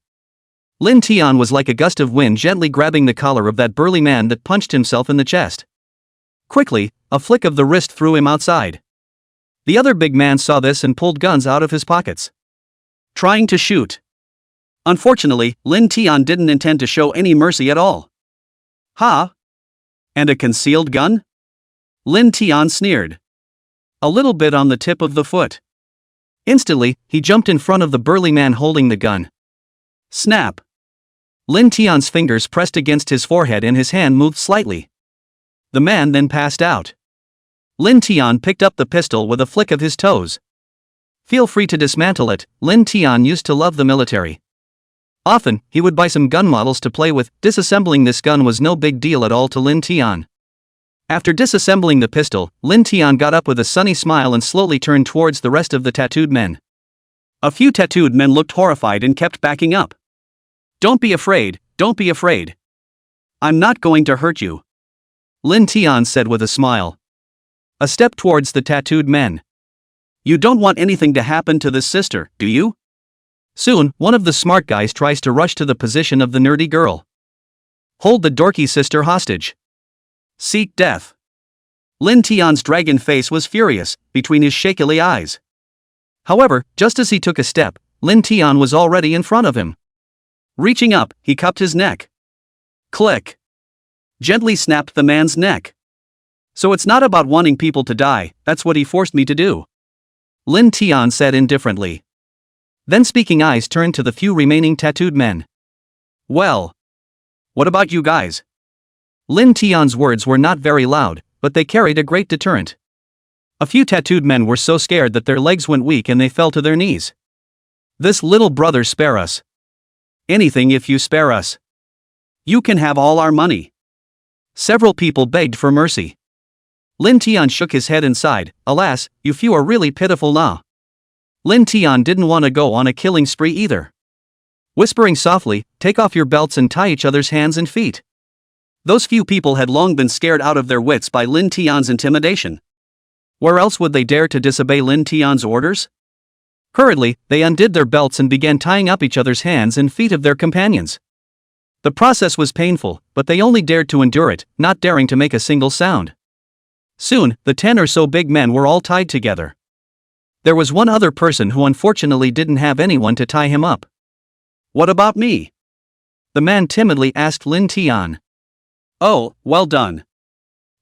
Lin Tian was like a gust of wind gently grabbing the collar of that burly man that punched himself in the chest. Quickly, a flick of the wrist threw him outside. The other big man saw this and pulled guns out of his pockets. Trying to shoot. Unfortunately, Lin Tian didn't intend to show any mercy at all. Ha! And a concealed gun? Lin Tian sneered. A little bit on the tip of the foot. Instantly, he jumped in front of the burly man holding the gun. Snap! Lin Tian's fingers pressed against his forehead and his hand moved slightly. The man then passed out. Lin Tian picked up the pistol with a flick of his toes. Feel free to dismantle it, Lin Tian used to love the military. Often, he would buy some gun models to play with. Disassembling this gun was no big deal at all to Lin Tian. After disassembling the pistol, Lin Tian got up with a sunny smile and slowly turned towards the rest of the tattooed men. A few tattooed men looked horrified and kept backing up. Don't be afraid, don't be afraid. I'm not going to hurt you. Lin Tian said with a smile. A step towards the tattooed men. You don't want anything to happen to this sister, do you? Soon, one of the smart guys tries to rush to the position of the nerdy girl. Hold the dorky sister hostage. Seek death. Lin Tian's dragon face was furious, between his shakily eyes. However, just as he took a step, Lin Tian was already in front of him. Reaching up, he cupped his neck. Click. Gently snapped the man's neck. So it's not about wanting people to die, that's what he forced me to do. Lin Tian said indifferently. Then speaking eyes turned to the few remaining tattooed men. Well. What about you guys? Lin Tian's words were not very loud, but they carried a great deterrent. A few tattooed men were so scared that their legs went weak and they fell to their knees. This little brother, spare us. Anything if you spare us. You can have all our money. Several people begged for mercy. Lin Tian shook his head and sighed, alas, you few are really pitiful now. Lin Tian didn't want to go on a killing spree either. Whispering softly, take off your belts and tie each other's hands and feet. Those few people had long been scared out of their wits by Lin Tian's intimidation. Where else would they dare to disobey Lin Tian's orders? Hurriedly, they undid their belts and began tying up each other's hands and feet of their companions. The process was painful, but they only dared to endure it, not daring to make a single sound. Soon, the 10 or so big men were all tied together. There was one other person who unfortunately didn't have anyone to tie him up. What about me? The man timidly asked Lin Tian. Oh, well done.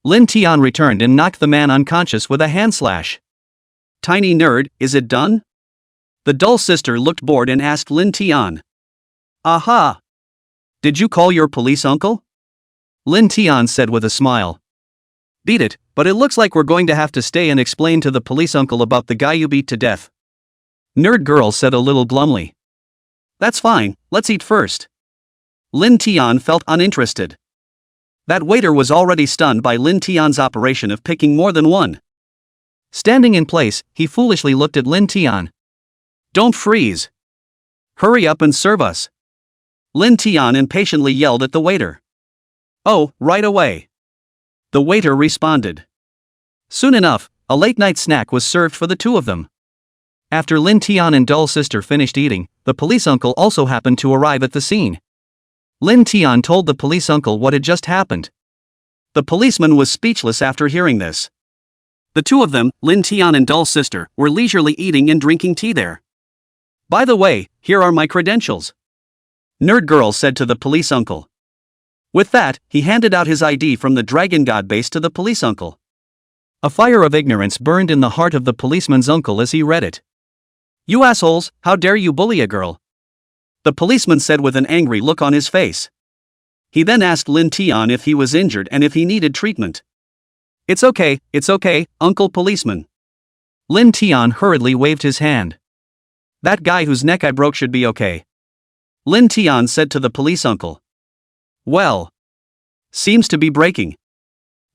Lin Tian returned and knocked the man unconscious with a hand slash. Tiny nerd, is it done? The dull sister looked bored and asked Lin Tian. Aha! Did you call your police uncle? Lin Tian said with a smile. Beat it, but it looks like we're going to have to stay and explain to the police uncle about the guy you beat to death. Nerd girl said a little glumly. That's fine, let's eat first. Lin Tian felt uninterested. That waiter was already stunned by Lin Tian's operation of picking more than one. Standing in place, he foolishly looked at Lin Tian. Don't freeze. Hurry up and serve us. Lin Tian impatiently yelled at the waiter. Oh, right away. The waiter responded. Soon enough, a late-night snack was served for the two of them. After Lin Tian and Dull Sister finished eating, the police uncle also happened to arrive at the scene. Lin Tian told the police uncle what had just happened. The policeman was speechless after hearing this. The two of them, Lin Tian and Dull Sister, were leisurely eating and drinking tea there. By the way, here are my credentials. Nerd girl said to the police uncle. With that, he handed out his ID from the Dragon God base to the police uncle. A fire of ignorance burned in the heart of the policeman's uncle as he read it. You assholes, how dare you bully a girl? The policeman said with an angry look on his face. He then asked Lin Tian if he was injured and if he needed treatment. It's okay, Uncle Policeman. Lin Tian hurriedly waved his hand. That guy whose neck I broke should be okay. Lin Tian said to the police uncle. Well. Seems to be breaking.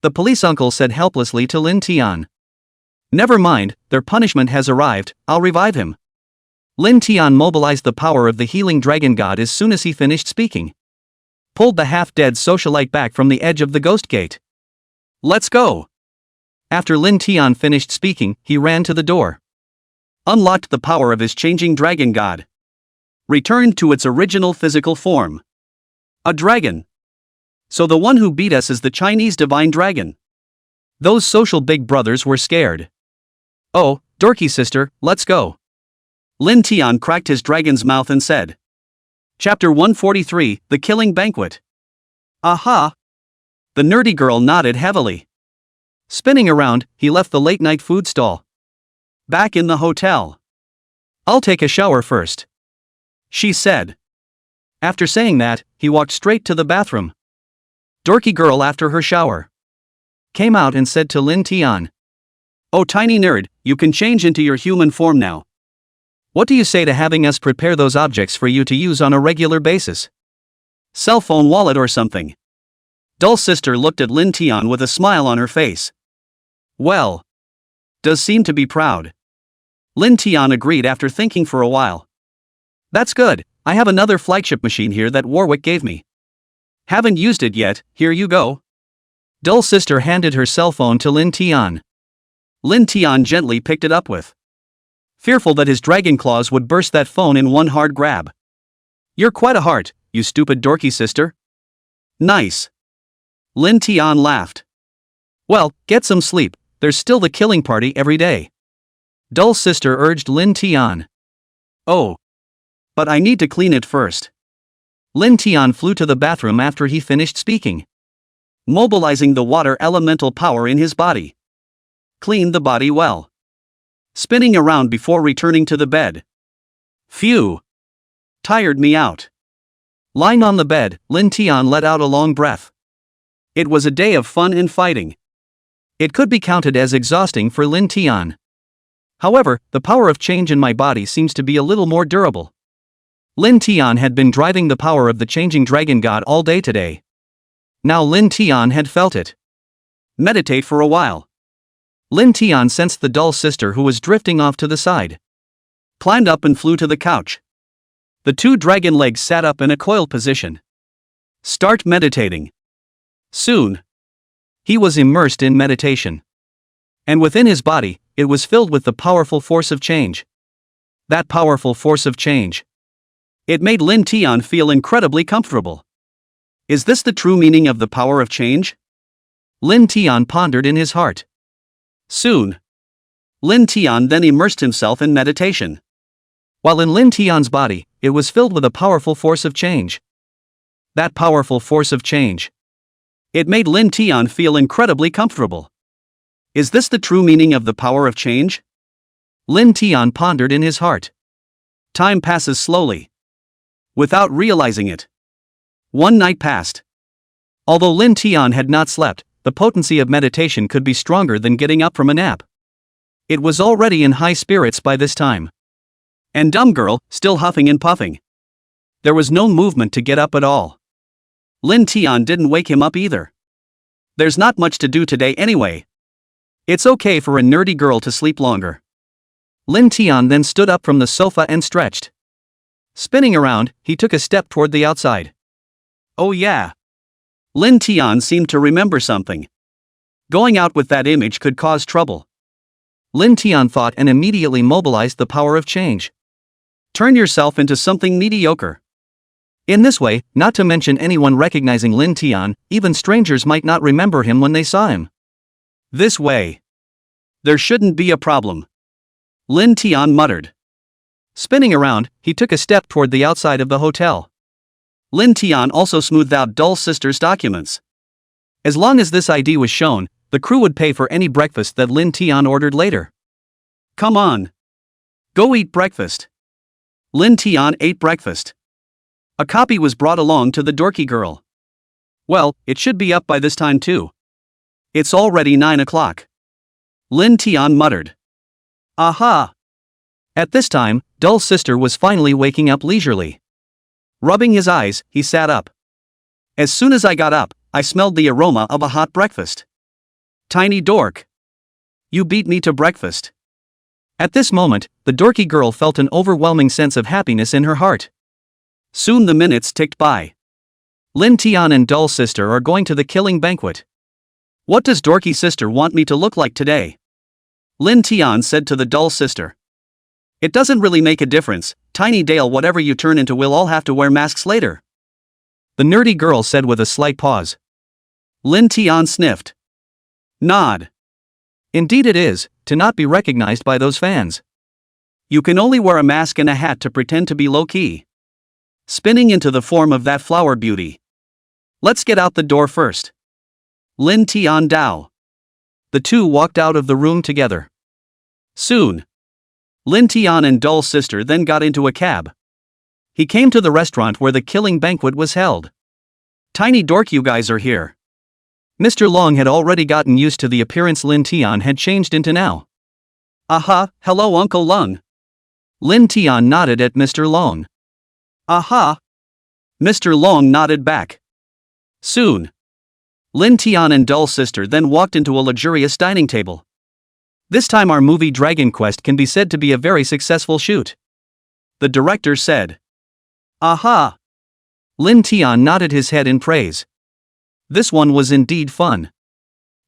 The police uncle said helplessly to Lin Tian. Never mind, their punishment has arrived, I'll revive him. Lin Tian mobilized the power of the healing dragon god as soon as he finished speaking. Pulled the half-dead socialite back from the edge of the ghost gate. Let's go. After Lin Tian finished speaking, he ran to the door. Unlocked the power of his changing dragon god. Returned to its original physical form. A dragon. So the one who beat us is the Chinese divine dragon. Those social big brothers were scared. Oh, dorky sister, let's go. Lin Tian cracked his dragon's mouth and said. Chapter 143, The Killing Banquet. Aha! The nerdy girl nodded heavily. Spinning around, he left the late-night food stall. Back in the hotel. I'll take a shower first. She said. After saying that, he walked straight to the bathroom. Dorky girl after her shower came out and said to Lin Tian. Oh tiny nerd, you can change into your human form now. What do you say to having us prepare those objects for you to use on a regular basis? Cell phone wallet or something? Dull Sister looked at Lin Tian with a smile on her face. Well. Does seem to be proud. Lin Tian agreed after thinking for a while. That's good, I have another flagship machine here that Warwick gave me. Haven't used it yet, here you go. Dull Sister handed her cell phone to Lin Tian. Lin Tian gently picked it up with. Fearful that his dragon claws would burst that phone in one hard grab. You're quite a heart, you stupid dorky sister. Nice. Lin Tian laughed. Well, get some sleep, there's still the killing party every day. Dull Sister urged Lin Tian. Oh. But I need to clean it first. Lin Tian flew to the bathroom after he finished speaking. Mobilizing the water elemental power in his body. Clean the body well. Spinning around before returning to the bed. Phew. Tired me out. Lying on the bed, Lin Tian let out a long breath. It was a day of fun and fighting. It could be counted as exhausting for Lin Tian. However, the power of change in my body seems to be a little more durable. Lin Tian had been driving the power of the changing dragon god all day today. Now Lin Tian had felt it. Meditate for a while. Lin Tian sensed the Dull Sister who was drifting off to the side. Climbed up and flew to the couch. The two dragon legs sat up in a coiled position. Start meditating. Soon. He was immersed in meditation. And within his body, it was filled with the powerful force of change. That powerful force of change. It made Lin Tian feel incredibly comfortable. Is this the true meaning of the power of change? Lin Tian pondered in his heart. Soon. Lin Tian then immersed himself in meditation. While in Lin Tian's body, it was filled with a powerful force of change. That powerful force of change. It made Lin Tian feel incredibly comfortable. Is this the true meaning of the power of change? Lin Tian pondered in his heart. Time passes slowly. Without realizing it. One night passed. Although Lin Tian had not slept, the potency of meditation could be stronger than getting up from a nap. It was already in high spirits by this time. And dumb girl, still huffing and puffing. There was no movement to get up at all. Lin Tian didn't wake him up either. There's not much to do today anyway. It's okay for a nerdy girl to sleep longer. Lin Tian then stood up from the sofa and stretched. Spinning around, he took a step toward the outside. Oh yeah. Lin Tian seemed to remember something. Going out with that image could cause trouble. Lin Tian thought and immediately mobilized the power of change. Turn yourself into something mediocre. In this way, not to mention anyone recognizing Lin Tian, even strangers might not remember him when they saw him. This way. There shouldn't be a problem. Lin Tian muttered. Spinning around, he took a step toward the outside of the hotel. Lin Tian also smoothed out Dull Sister's documents. As long as this ID was shown, the crew would pay for any breakfast that Lin Tian ordered later. Come on. Go eat breakfast. Lin Tian ate breakfast. A copy was brought along to the dorky girl. Well, it should be up by this time too. It's already 9 o'clock. Lin Tian muttered. Aha! At this time, Dull Sister was finally waking up leisurely. Rubbing his eyes, he sat up. As soon as I got up, I smelled the aroma of a hot breakfast. Tiny dork. You beat me to breakfast. At this moment, the dorky girl felt an overwhelming sense of happiness in her heart. Soon the minutes ticked by. Lin Tian and Dull Sister are going to the killing banquet. What does dorky sister want me to look like today? Lin Tian said to the Dull Sister. It doesn't really make a difference, Tiny Dale, whatever you turn into we'll all have to wear masks later. The nerdy girl said with a slight pause. Lin Tian sniffed. Nod. Indeed it is, to not be recognized by those fans. You can only wear a mask and a hat to pretend to be low-key. Spinning into the form of that flower beauty. Let's get out the door first. Lin Tian Dao. The two walked out of the room together. Soon. Lin Tian and Dull Sister then got into a cab. He came to the restaurant where the killing banquet was held. Tiny dork, you guys are here. Mr. Long had already gotten used to the appearance Lin Tian had changed into now. Aha, hello Uncle Lung. Lin Tian nodded at Mr. Long. Aha. Mr. Long nodded back. Soon. Lin Tian and Dull Sister then walked into a luxurious dining table. This time our movie Dragon Quest can be said to be a very successful shoot. The director said. Aha! Lin Tian nodded his head in praise. This one was indeed fun.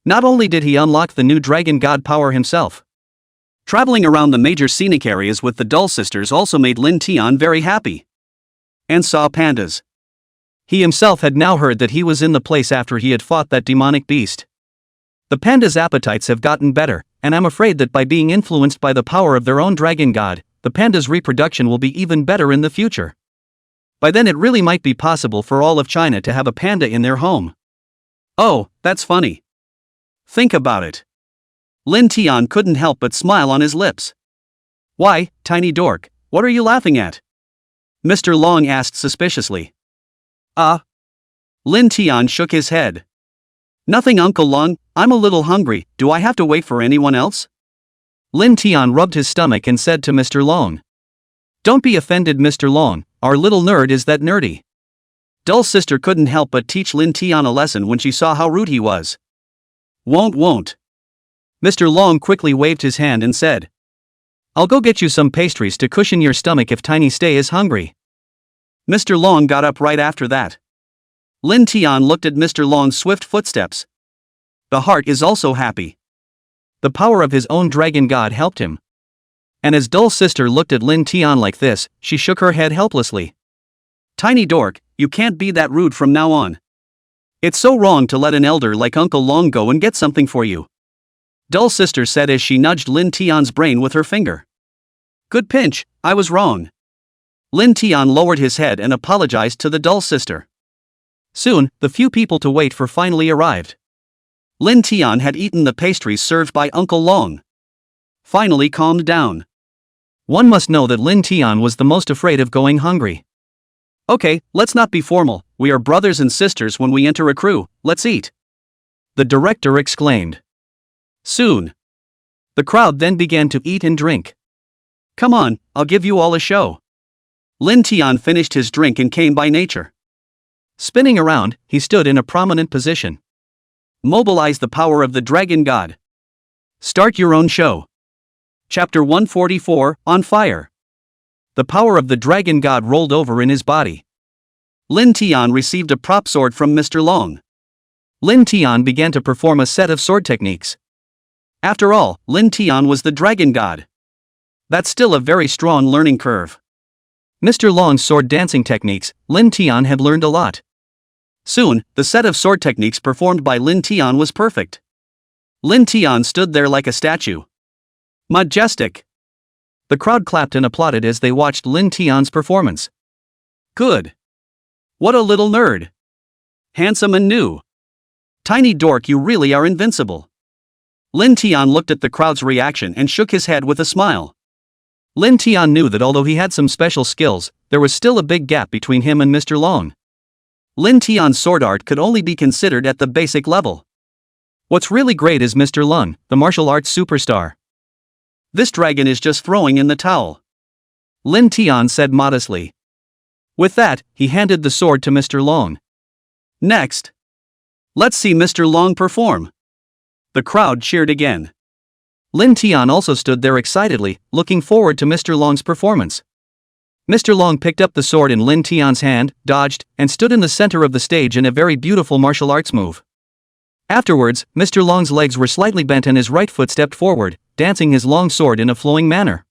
Not only did he unlock the new dragon god power himself. Traveling around the major scenic areas with the Dull Sisters also made Lin Tian very happy. And saw pandas. He himself had now heard that he was in the place after he had fought that demonic beast. The pandas' appetites have gotten better, and I'm afraid that by being influenced by the power of their own dragon god, the pandas' reproduction will be even better in the future. By then it really might be possible for all of China to have a panda in their home. Oh, that's funny. Think about it. Lin Tian couldn't help but smile on his lips. Why, tiny dork, what are you laughing at? Mr. Long asked suspiciously. Lin Tian shook his head. Nothing, Uncle Long, I'm a little hungry, do I have to wait for anyone else? Lin Tian rubbed his stomach and said to Mr. Long. Don't be offended, Mr. Long, our little nerd is that nerdy. Dull Sister couldn't help but teach Lin Tian a lesson when she saw how rude he was. Won't. Mr. Long quickly waved his hand and said. I'll go get you some pastries to cushion your stomach if Tiny Stay is hungry. Mr. Long got up right after that. Lin Tian looked at Mr. Long's swift footsteps. The heart is also happy. The power of his own dragon god helped him. And as Dull Sister looked at Lin Tian like this, she shook her head helplessly. Tiny dork, you can't be that rude from now on. It's so wrong to let an elder like Uncle Long go and get something for you. Dull Sister said as she nudged Lin Tian's brain with her finger. Good pinch, I was wrong. Lin Tian lowered his head and apologized to the Dull Sister. Soon, the few people to wait for finally arrived. Lin Tian had eaten the pastries served by Uncle Long. Finally calmed down. One must know that Lin Tian was the most afraid of going hungry. Okay, let's not be formal, we are brothers and sisters when we enter a crew, let's eat," the director exclaimed. Soon, the crowd then began to eat and drink. "Come on, I'll give you all a show." Lin Tian finished his drink and came by nature. Spinning around, he stood in a prominent position. Mobilize the power of the dragon god. Start your own show. Chapter 144, On Fire. The power of the dragon god rolled over in his body. Lin Tian received a prop sword from Mr. Long. Lin Tian began to perform a set of sword techniques. After all, Lin Tian was the dragon god. That's still a very strong learning curve. Mr. Long's sword dancing techniques, Lin Tian had learned a lot. Soon, the set of sword techniques performed by Lin Tian was perfect. Lin Tian stood there like a statue. Majestic. The crowd clapped and applauded as they watched Lin Tian's performance. Good. What a little nerd. Handsome and new. Tiny dork, you really are invincible. Lin Tian looked at the crowd's reaction and shook his head with a smile. Lin Tian knew that although he had some special skills, there was still a big gap between him and Mr. Long. Lin Tian's sword art could only be considered at the basic level. What's really great is Mr. Lung, the martial arts superstar. This dragon is just throwing in the towel, Lin Tian said modestly. With that, he handed the sword to Mr. Long. Next, let's see Mr. Long perform. The crowd cheered again. Lin Tian also stood there excitedly, looking forward to Mr. Long's performance. Mr. Long picked up the sword in Lin Tian's hand, dodged, and stood in the center of the stage in a very beautiful martial arts move. Afterwards, Mr. Long's legs were slightly bent and his right foot stepped forward, dancing his long sword in a flowing manner.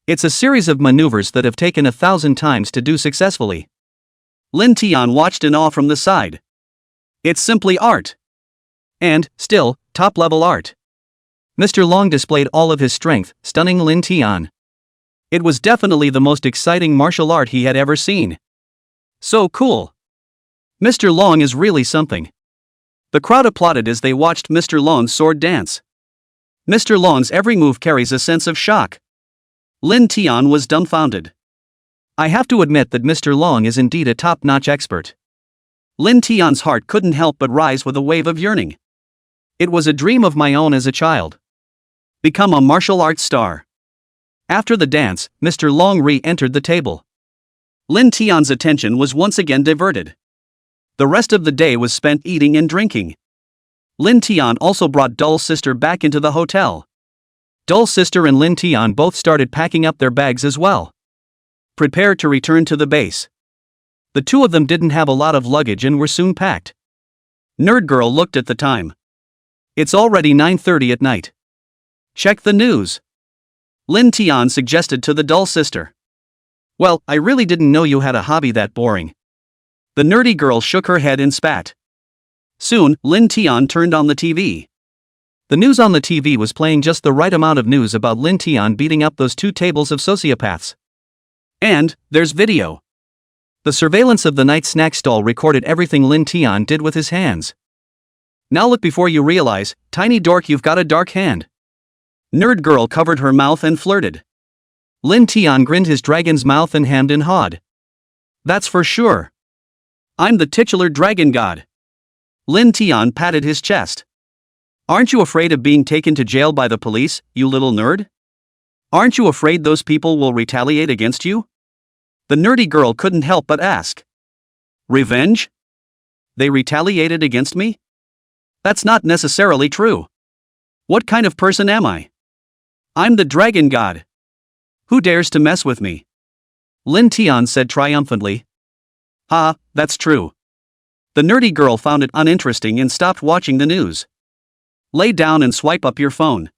It's a series of maneuvers that have taken 1,000 times to do successfully. Lin Tian watched in awe from the side. It's simply art. And, still, top-level art. Mr. Long displayed all of his strength, stunning Lin Tian. It was definitely the most exciting martial art he had ever seen. So cool. Mr. Long is really something. The crowd applauded as they watched Mr. Long's sword dance. Mr. Long's every move carries a sense of shock. Lin Tian was dumbfounded. I have to admit that Mr. Long is indeed a top-notch expert. Lin Tian's heart couldn't help but rise with a wave of yearning. It was a dream of my own as a child. Become a martial arts star. After the dance, Mr. Long re-entered the table. Lin Tian's attention was once again diverted. The rest of the day was spent eating and drinking. Lin Tian also brought Dull Sister back into the hotel. Dull Sister and Lin Tian both started packing up their bags as well. Prepared to return to the base. The two of them didn't have a lot of luggage and were soon packed. Nerd Girl looked at the time. It's already 9:30 at night. Check the news, Lin Tian suggested to the Dull Sister. Well, I really didn't know you had a hobby that boring. The nerdy girl shook her head and spat. Soon, Lin Tian turned on the TV. The news on the TV was playing just the right amount of news about Lin Tian beating up those two tables of sociopaths. And, there's video. The surveillance of the night snack stall recorded everything Lin Tian did with his hands. Now look before you realize, tiny dork, you've got a dark hand. Nerd Girl covered her mouth and flirted. Lin Tian grinned his dragon's mouth and hemmed and hawed. That's for sure. I'm the titular dragon god. Lin Tian patted his chest. Aren't you afraid of being taken to jail by the police, you little nerd? Aren't you afraid those people will retaliate against you? The nerdy girl couldn't help but ask. Revenge? They retaliated against me? That's not necessarily true. What kind of person am I? I'm the dragon god. Who dares to mess with me? Lin Tian said triumphantly. Ha, that's true. The nerdy girl found it uninteresting and stopped watching the news. Lay down and swipe up your phone.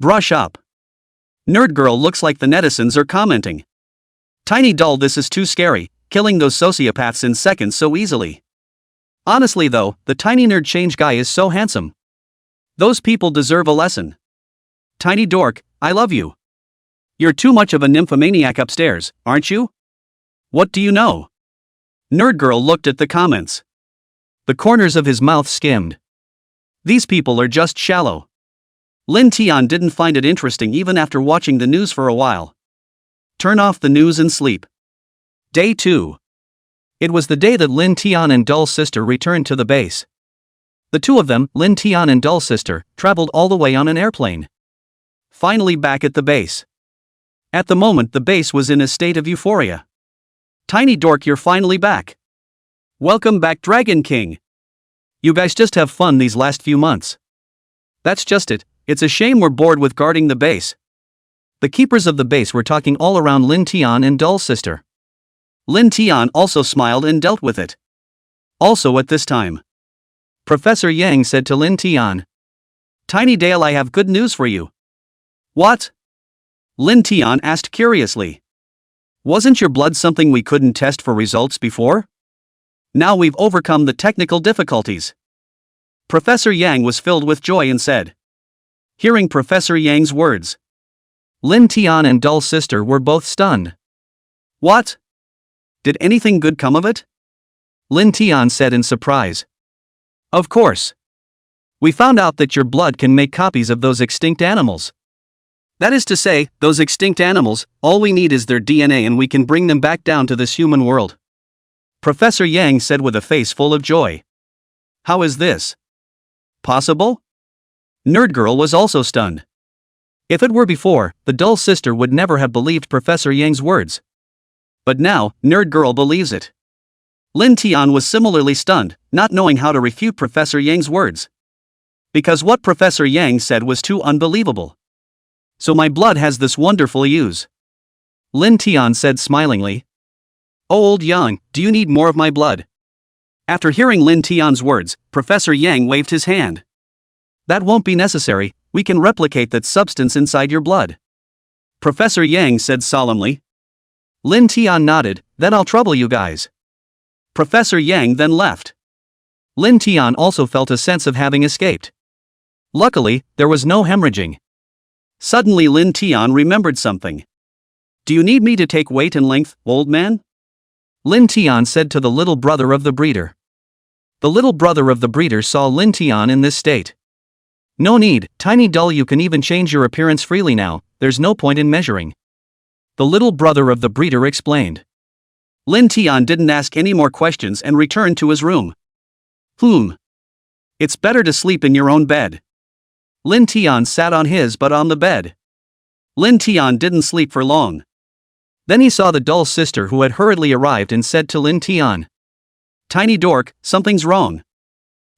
Brush up. Nerd Girl looks like the netizens are commenting. Tiny doll, this is too scary, killing those sociopaths in seconds so easily. Honestly though, the tiny nerd change guy is so handsome. Those people deserve a lesson. Tiny dork, I love you. You're too much of a nymphomaniac upstairs, aren't you? What do you know? Nerd Girl looked at the comments. The corners of his mouth skimmed. These people are just shallow. Lin Tian didn't find it interesting even after watching the news for a while. Turn off the news and sleep. Day 2. It was the day that Lin Tian and Dull's sister returned to the base. The two of them, Lin Tian and Dull's sister, traveled all the way on an airplane. Finally back at the base. At the moment the base was in a state of euphoria. Tiny Dork, you're finally back. Welcome back, Dragon King. You guys just have fun these last few months. That's just it, it's a shame we're bored with guarding the base. The keepers of the base were talking all around Lin Tian and Dull's sister. Lin Tian also smiled and dealt with it. Also at this time, Professor Yang said to Lin Tian, "Tiny Dale, I have good news for you." "What?" Lin Tian asked curiously. "Wasn't your blood something we couldn't test for results before? Now we've overcome the technical difficulties." Professor Yang was filled with joy and said. Hearing Professor Yang's words, Lin Tian and Dull's sister were both stunned. "What? Did anything good come of it?" Lin Tian said in surprise. "Of course. We found out that your blood can make copies of those extinct animals. That is to say, those extinct animals, all we need is their DNA and we can bring them back down to this human world." Professor Yang said with a face full of joy. "How is this possible?" Nerd Girl was also stunned. If it were before, the Dull sister would never have believed Professor Yang's words. But now, Nerd Girl believes it. Lin Tian was similarly stunned, not knowing how to refute Professor Yang's words. Because what Professor Yang said was too unbelievable. "So my blood has this wonderful use," Lin Tian said smilingly. "Oh old Yang, do you need more of my blood?" After hearing Lin Tian's words, Professor Yang waved his hand. "That won't be necessary, we can replicate that substance inside your blood," Professor Yang said solemnly. Lin Tian nodded, "Then I'll trouble you guys." Professor Yang then left. Lin Tian also felt a sense of having escaped. Luckily, there was no hemorrhaging. Suddenly Lin Tian remembered something. "Do you need me to take weight and length, old man?" Lin Tian said to the little brother of the breeder. The little brother of the breeder saw Lin Tian in this state. "No need, Tiny Dull, you can even change your appearance freely now, there's no point in measuring," the little brother of the breeder explained. Lin Tian didn't ask any more questions and returned to his room. It's better to sleep in your own bed." Lin Tian sat on his but on the bed. Lin Tian didn't sleep for long. Then he saw the Dull sister who had hurriedly arrived and said to Lin Tian, "Tiny Dork, something's wrong."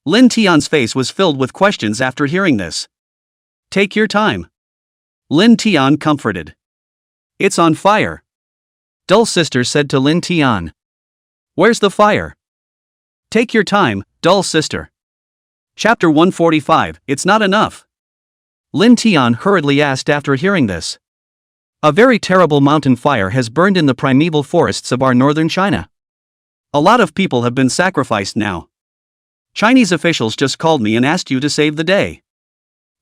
Lin Tian's face was filled with questions after hearing this. "Take your time," Lin Tian comforted. "It's on fire," Dull sister said to Lin Tian. "Where's the fire?" "Take your time, Dull sister." Chapter 145, It's Not Enough. Lin Tian hurriedly asked after hearing this. "A very terrible mountain fire has burned in the primeval forests of our northern China. A lot of people have been sacrificed now. Chinese officials just called me and asked you to save the day."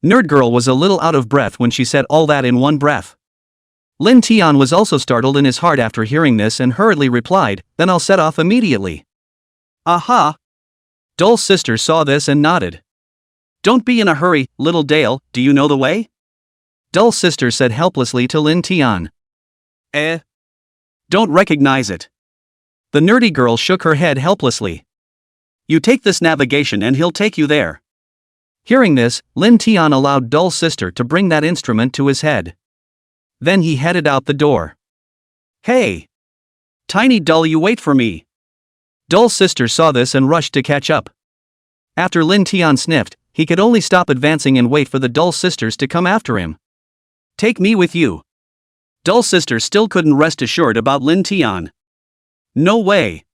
Nerd Girl was a little out of breath when she said all that in one breath. Lin Tian was also startled in his heart after hearing this and hurriedly replied, "Then I'll set off immediately." "Aha!" Dull's sister saw this and nodded. "Don't be in a hurry, little Dale, do you know the way?" Dull's sister said helplessly to Lin Tian. Don't recognize it." The nerdy girl shook her head helplessly. "You take this navigation and he'll take you there." Hearing this, Lin Tian allowed Dull's sister to bring that instrument to his head. Then he headed out the door. "Hey! Tiny Dull, you wait for me." Dull's sister saw this and rushed to catch up. After Lin Tian sniffed, he could only stop advancing and wait for the Dull sisters to come after him. "Take me with you." Dull sister still couldn't rest assured about Lin Tian. "No way.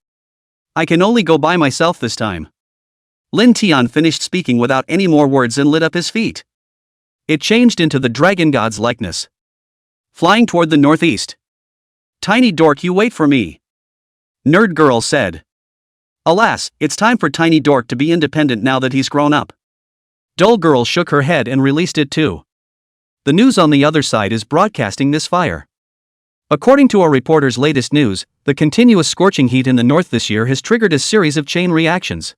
I can only go by myself this time." Lin Tian finished speaking without any more words and lit up his feet. It changed into the dragon god's likeness. Flying toward the northeast. "Tiny Dork, you wait for me," Nerd Girl said. Alas, it's time for Tiny Dork to be independent now that he's grown up. Dull Girl shook her head and released it too. The news on the other side is broadcasting this fire. According to our reporter's latest news, the continuous scorching heat in the north this year has triggered a series of chain reactions.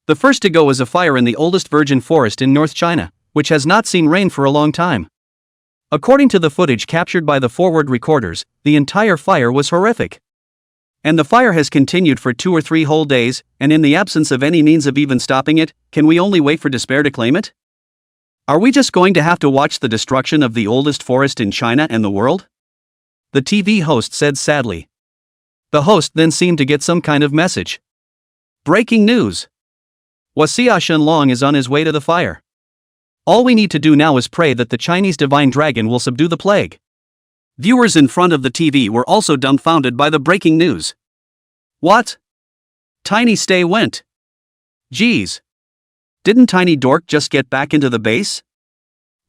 The first to go is a fire in the oldest virgin forest in North China, which has not seen rain for a long time. According to the footage captured by the forward recorders, the entire fire was horrific. And the fire has continued for 2 or 3 whole days, and in the absence of any means of even stopping it, can we only wait for despair to claim it? Are we just going to have to watch the destruction of the oldest forest in China and the world? The TV host said sadly. The host then seemed to get some kind of message. Breaking news! Xia Shenlong is on his way to the fire. All we need to do now is pray that the Chinese divine dragon will subdue the plague. Viewers in front of the TV were also dumbfounded by the breaking news. What? Tiny Stay went. Geez. Didn't Tiny Dork just get back into the base?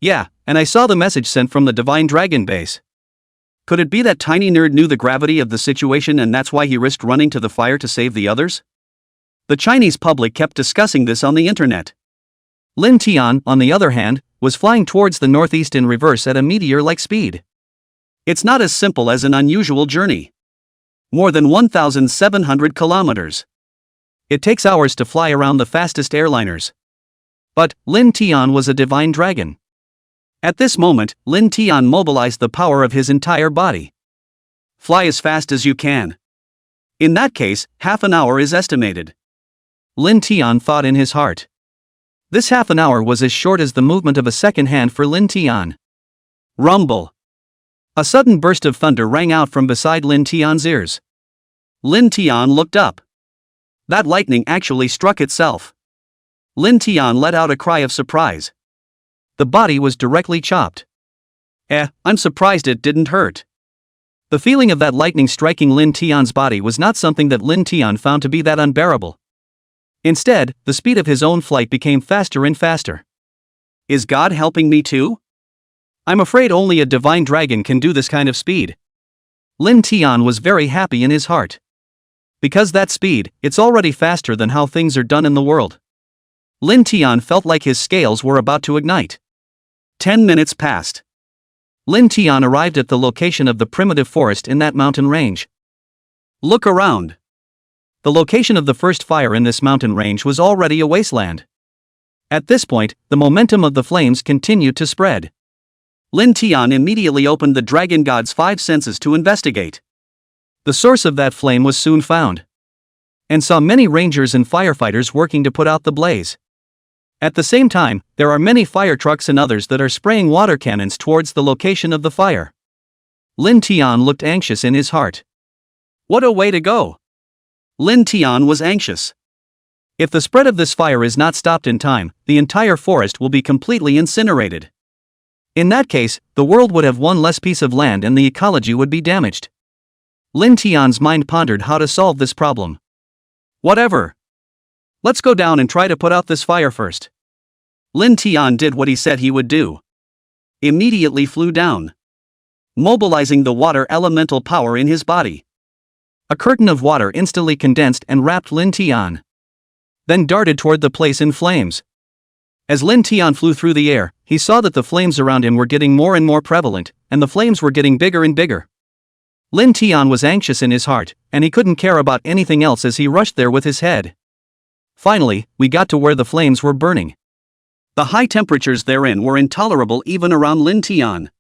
Yeah, and I saw the message sent from the divine dragon base. Could it be that Tiny Nerd knew the gravity of the situation and that's why he risked running to the fire to save the others? The Chinese public kept discussing this on the internet. Lin Tian, on the other hand, was flying towards the northeast in reverse at a meteor-like speed. It's not as simple as an unusual journey. More than 1,700 kilometers. It takes hours to fly around the fastest airliners. But Lin Tian was a divine dragon. At this moment, Lin Tian mobilized the power of his entire body. Fly as fast as you can. In that case, half an hour is estimated. Lin Tian thought in his heart. This half an hour was as short as the movement of a second hand for Lin Tian. Rumble. A sudden burst of thunder rang out from beside Lin Tian's ears. Lin Tian looked up. That lightning actually struck itself. Lin Tian let out a cry of surprise. The body was directly chopped. I'm surprised it didn't hurt. The feeling of that lightning striking Lin Tian's body was not something that Lin Tian found to be that unbearable. Instead, the speed of his own flight became faster and faster. Is God helping me too? I'm afraid only a divine dragon can do this kind of speed. Lin Tian was very happy in his heart. Because that speed, it's already faster than how things are done in the world. Lin Tian felt like his scales were about to ignite. 10 minutes passed. Lin Tian arrived at the location of the primitive forest in that mountain range. Look around. The location of the first fire in this mountain range was already a wasteland. At this point, the momentum of the flames continued to spread. Lin Tian immediately opened the dragon god's 5 senses to investigate. The source of that flame was soon found. And saw many rangers and firefighters working to put out the blaze. At the same time, there are many fire trucks and others that are spraying water cannons towards the location of the fire. Lin Tian looked anxious in his heart. What a way to go! Lin Tian was anxious. If the spread of this fire is not stopped in time, the entire forest will be completely incinerated. In that case, the world would have one less piece of land and the ecology would be damaged. Lin Tian's mind pondered how to solve this problem. Whatever. Let's go down and try to put out this fire first. Lin Tian did what he said he would do. Immediately flew down, mobilizing the water elemental power in his body. A curtain of water instantly condensed and wrapped Lin Tian. Then darted toward the place in flames. As Lin Tian flew through the air, he saw that the flames around him were getting more and more prevalent, and the flames were getting bigger and bigger. Lin Tian was anxious in his heart, and he couldn't care about anything else as he rushed there with his head. Finally, we got to where the flames were burning. The high temperatures therein were intolerable even around Lin Tian.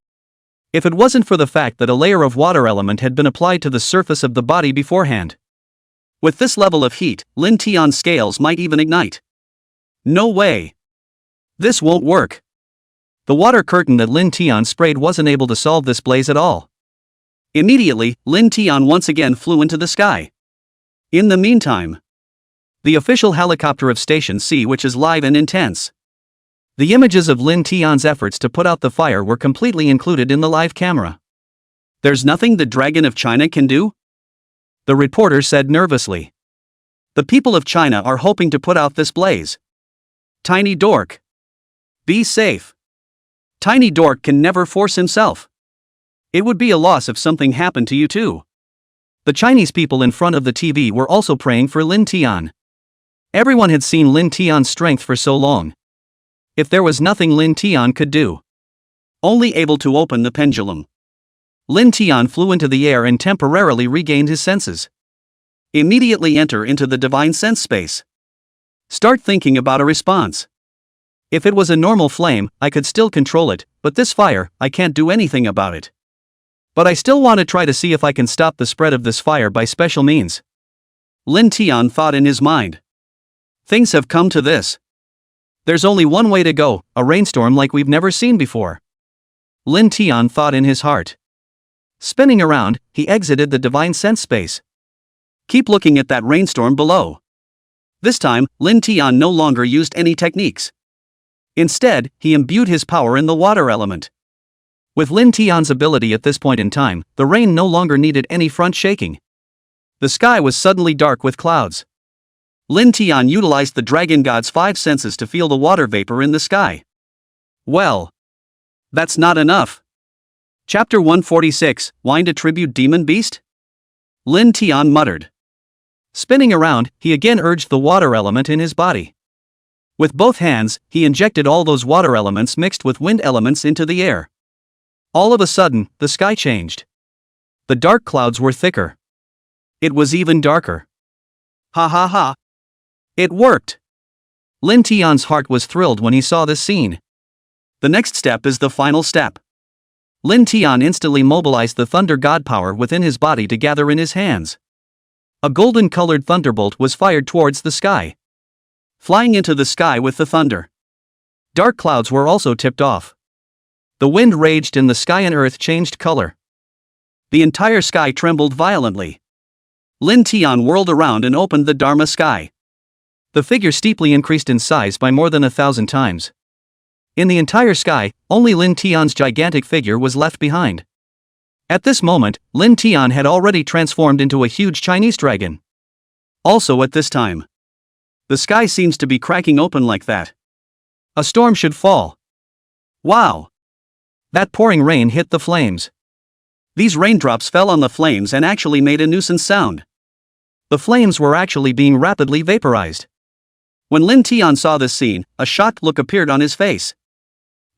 If it wasn't for the fact that a layer of water element had been applied to the surface of the body beforehand. With this level of heat, Lin Tian's scales might even ignite. No way. This won't work. The water curtain that Lin Tian sprayed wasn't able to solve this blaze at all. Immediately, Lin Tian once again flew into the sky. In the meantime, the official helicopter of Station C, which is live and intense. The images of Lin Tian's efforts to put out the fire were completely included in the live camera. There's nothing the Dragon of China can do? The reporter said nervously. The people of China are hoping to put out this blaze. Tiny Dork. Be safe. Tiny Dork can never force himself. It would be a loss if something happened to you too. The Chinese people in front of the TV were also praying for Lin Tian. Everyone had seen Lin Tian's strength for so long. If there was nothing Lin Tian could do. Only able to open the pendulum. Lin Tian flew into the air and temporarily regained his senses. Immediately enter into the divine sense space. Start thinking about a response. If it was a normal flame, I could still control it, but this fire, I can't do anything about it. But I still want to try to see if I can stop the spread of this fire by special means. Lin Tian thought in his mind. Things have come to this. There's only one way to go, a rainstorm like we've never seen before. Lin Tian thought in his heart. Spinning around, he exited the divine sense space. Keep looking at that rainstorm below. This time, Lin Tian no longer used any techniques. Instead, he imbued his power in the water element. With Lin Tian's ability at this point in time, the rain no longer needed any front shaking. The sky was suddenly dark with clouds. Lin Tian utilized the dragon god's 5 senses to feel the water vapor in the sky. Well, that's not enough. Chapter 146, Wind Attribute Demon Beast? Lin Tian muttered. Spinning around, he again urged the water element in his body. With both hands, he injected all those water elements mixed with wind elements into the air. All of a sudden, the sky changed. The dark clouds were thicker. It was even darker. Ha ha ha. It worked. Lin Tian's heart was thrilled when he saw this scene. The next step is the final step. Lin Tian instantly mobilized the thunder god power within his body to gather in his hands. A golden-colored thunderbolt was fired towards the sky, flying into the sky with the thunder. Dark clouds were also tipped off. The wind raged and the sky and earth changed color. The entire sky trembled violently. Lin Tian whirled around and opened the Dharma sky. The figure steeply increased in size by more than 1,000 times. In the entire sky, only Lin Tian's gigantic figure was left behind. At this moment, Lin Tian had already transformed into a huge Chinese dragon. Also at this time, the sky seems to be cracking open like that. A storm should fall. Wow! That pouring rain hit the flames. These raindrops fell on the flames and actually made a nuisance sound. The flames were actually being rapidly vaporized. When Lin Tian saw this scene, a shocked look appeared on his face.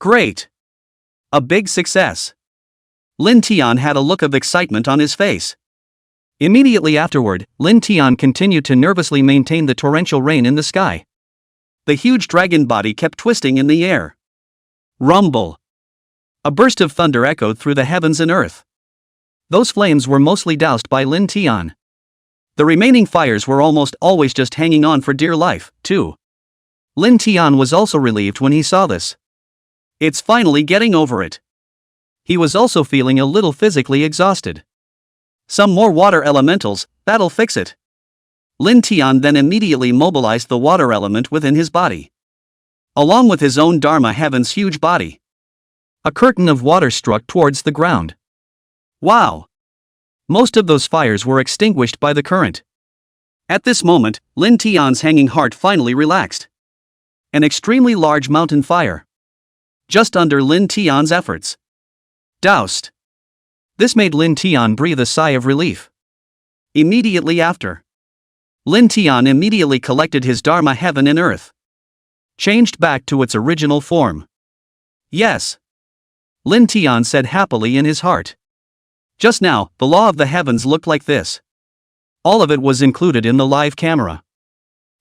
Great! A big success. Lin Tian had a look of excitement on his face. Immediately afterward, Lin Tian continued to nervously maintain the torrential rain in the sky. The huge dragon body kept twisting in the air. Rumble! A burst of thunder echoed through the heavens and earth. Those flames were mostly doused by Lin Tian. The remaining fires were almost always just hanging on for dear life, too. Lin Tian was also relieved when he saw this. It's finally getting over it. He was also feeling a little physically exhausted. Some more water elementals, that'll fix it. Lin Tian then immediately mobilized the water element within his body, along with his own Dharma Heaven's huge body. A curtain of water struck towards the ground. Wow! Most of those fires were extinguished by the current. At this moment, Lin Tian's hanging heart finally relaxed. An extremely large mountain fire, just under Lin Tian's efforts, doused. This made Lin Tian breathe a sigh of relief. Immediately after, Lin Tian immediately collected his Dharma Heaven and Earth, changed back to its original form. Yes, Lin Tian said happily in his heart. Just now, the law of the heavens looked like this. All of it was included in the live camera.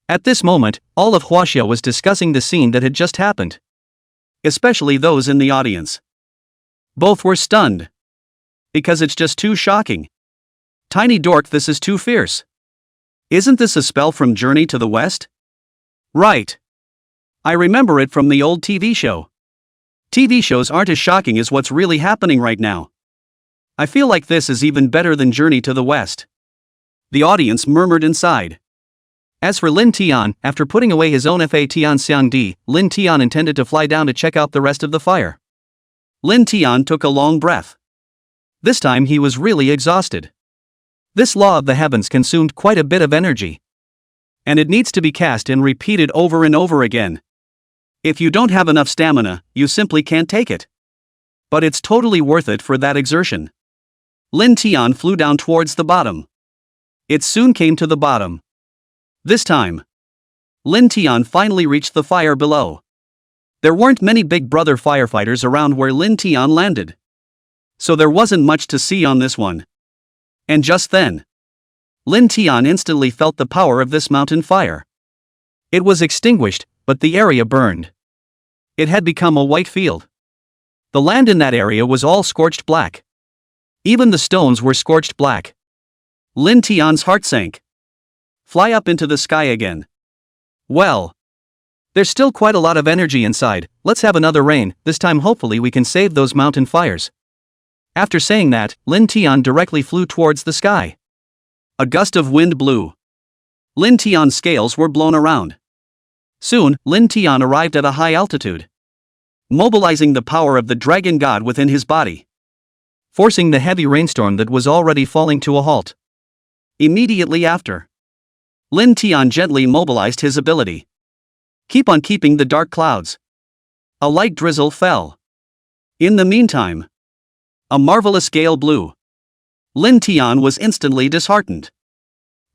At this moment, all of Huaxia was discussing the scene that had just happened. Especially those in the audience. Both were stunned. Because it's just too shocking. Tiny dork, this is too fierce. Isn't this a spell from Journey to the West? Right. I remember it from the old TV show. TV shows aren't as shocking as what's really happening right now. I feel like this is even better than Journey to the West. The audience murmured inside. As for Lin Tian, after putting away his own Fa Tian Xiang Di, Lin Tian intended to fly down to check out the rest of the fire. Lin Tian took a long breath. This time he was really exhausted. This law of the heavens consumed quite a bit of energy. And it needs to be cast and repeated over and over again. If you don't have enough stamina, you simply can't take it. But it's totally worth it for that exertion. Lin Tian flew down towards the bottom. It soon came to the bottom. This time, Lin Tian finally reached the fire below. There weren't many Big Brother firefighters around where Lin Tian landed, so there wasn't much to see on this one. And just then, Lin Tian instantly felt the power of this mountain fire. It was extinguished, but the area burned. It had become a white field. The land in that area was all scorched black. Even the stones were scorched black. Lin Tian's heart sank. Fly up into the sky again. Well, there's still quite a lot of energy inside, let's have another rain, this time hopefully we can save those mountain fires. After saying that, Lin Tian directly flew towards the sky. A gust of wind blew. Lin Tian's scales were blown around. Soon, Lin Tian arrived at a high altitude, mobilizing the power of the dragon god within his body, forcing the heavy rainstorm that was already falling to a halt. Immediately after, Lin Tian gently mobilized his ability. Keep on keeping the dark clouds. A light drizzle fell. In the meantime, a marvelous gale blew. Lin Tian was instantly disheartened.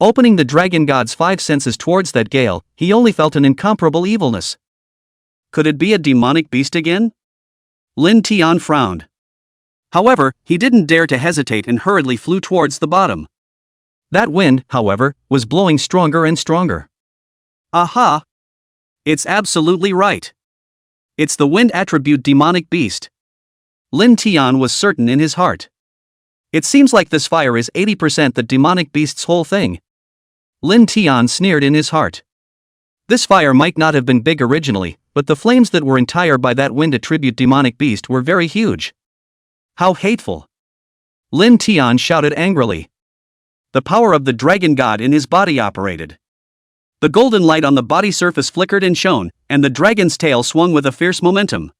Opening the dragon god's 5 senses towards that gale, he only felt an incomparable evilness. Could it be a demonic beast again? Lin Tian frowned. However, he didn't dare to hesitate and hurriedly flew towards the bottom. That wind, however, was blowing stronger and stronger. Aha! It's absolutely right. It's the wind attribute demonic beast. Lin Tian was certain in his heart. It seems like this fire is 80% the demonic beast's whole thing. Lin Tian sneered in his heart. This fire might not have been big originally, but the flames that were entire by that wind attribute demonic beast were very huge. How hateful! Lin Tian shouted angrily. The power of the dragon god in his body operated. The golden light on the body surface flickered and shone, and the dragon's tail swung with a fierce momentum.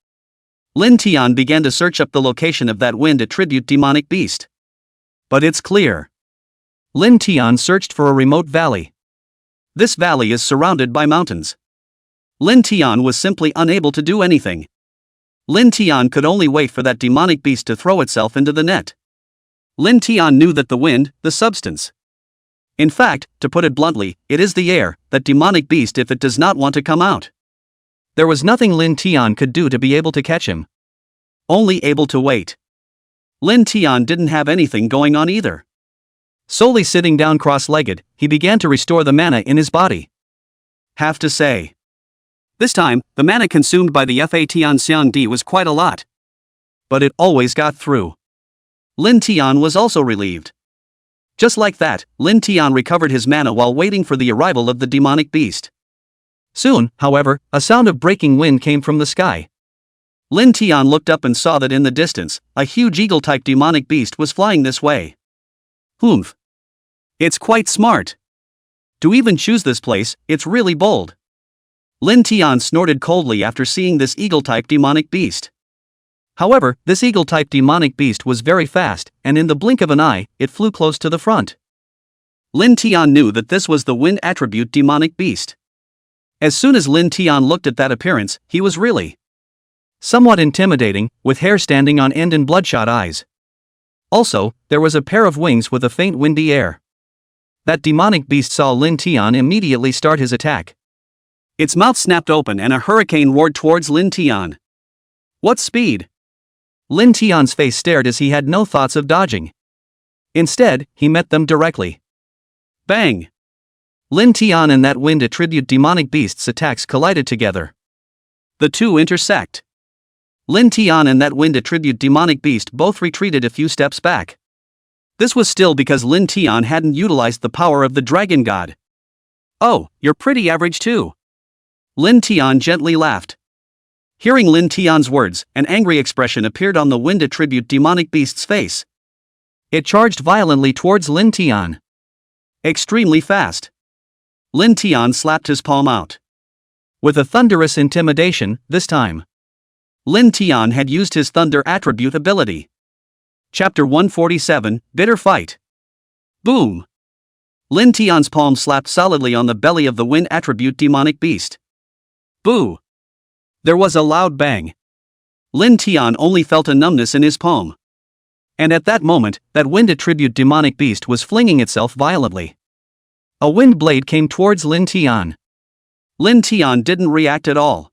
Lin Tian began to search up the location of that wind attribute demonic beast. But it's clear. Lin Tian searched for a remote valley. This valley is surrounded by mountains. Lin Tian was simply unable to do anything. Lin Tian could only wait for that demonic beast to throw itself into the net. Lin Tian knew that the wind, the substance. In fact, to put it bluntly, it is the air, that demonic beast if it does not want to come out. There was nothing Lin Tian could do to be able to catch him. Only able to wait. Lin Tian didn't have anything going on either. Solely sitting down cross-legged, he began to restore the mana in his body. Have to say, this time, the mana consumed by the Fatian Xiang Di was quite a lot. But it always got through. Lin Tian was also relieved. Just like that, Lin Tian recovered his mana while waiting for the arrival of the demonic beast. Soon, however, a sound of breaking wind came from the sky. Lin Tian looked up and saw that in the distance, a huge eagle-type demonic beast was flying this way. Humph. It's quite smart. To even choose this place, it's really bold. Lin Tian snorted coldly after seeing this eagle-type demonic beast. However, this eagle-type demonic beast was very fast, and in the blink of an eye, it flew close to the front. Lin Tian knew that this was the wind attribute demonic beast. As soon as Lin Tian looked at that appearance, he was really somewhat intimidating, with hair standing on end and bloodshot eyes. Also, there was a pair of wings with a faint windy air. That demonic beast saw Lin Tian immediately start his attack. Its mouth snapped open and a hurricane roared towards Lin Tian. What speed! Lin Tian's face stared as he had no thoughts of dodging. Instead, he met them directly. Bang! Lin Tian and that wind attribute demonic beast's attacks collided together. The two intersect. Lin Tian and that wind attribute demonic beast both retreated a few steps back. This was still because Lin Tian hadn't utilized the power of the dragon god. Oh, you're pretty average too. Lin Tian gently laughed. Hearing Lin Tian's words, an angry expression appeared on the wind attribute demonic beast's face. It charged violently towards Lin Tian. Extremely fast. Lin Tian slapped his palm out. With a thunderous intimidation, this time, Lin Tian had used his thunder attribute ability. Chapter 147, Bitter Fight. Boom! Lin Tian's palm slapped solidly on the belly of the wind attribute demonic beast. Boo! There was a loud bang. Lin Tian only felt a numbness in his palm. And at that moment, that wind attribute demonic beast was flinging itself violently. A wind blade came towards Lin Tian. Lin Tian didn't react at all.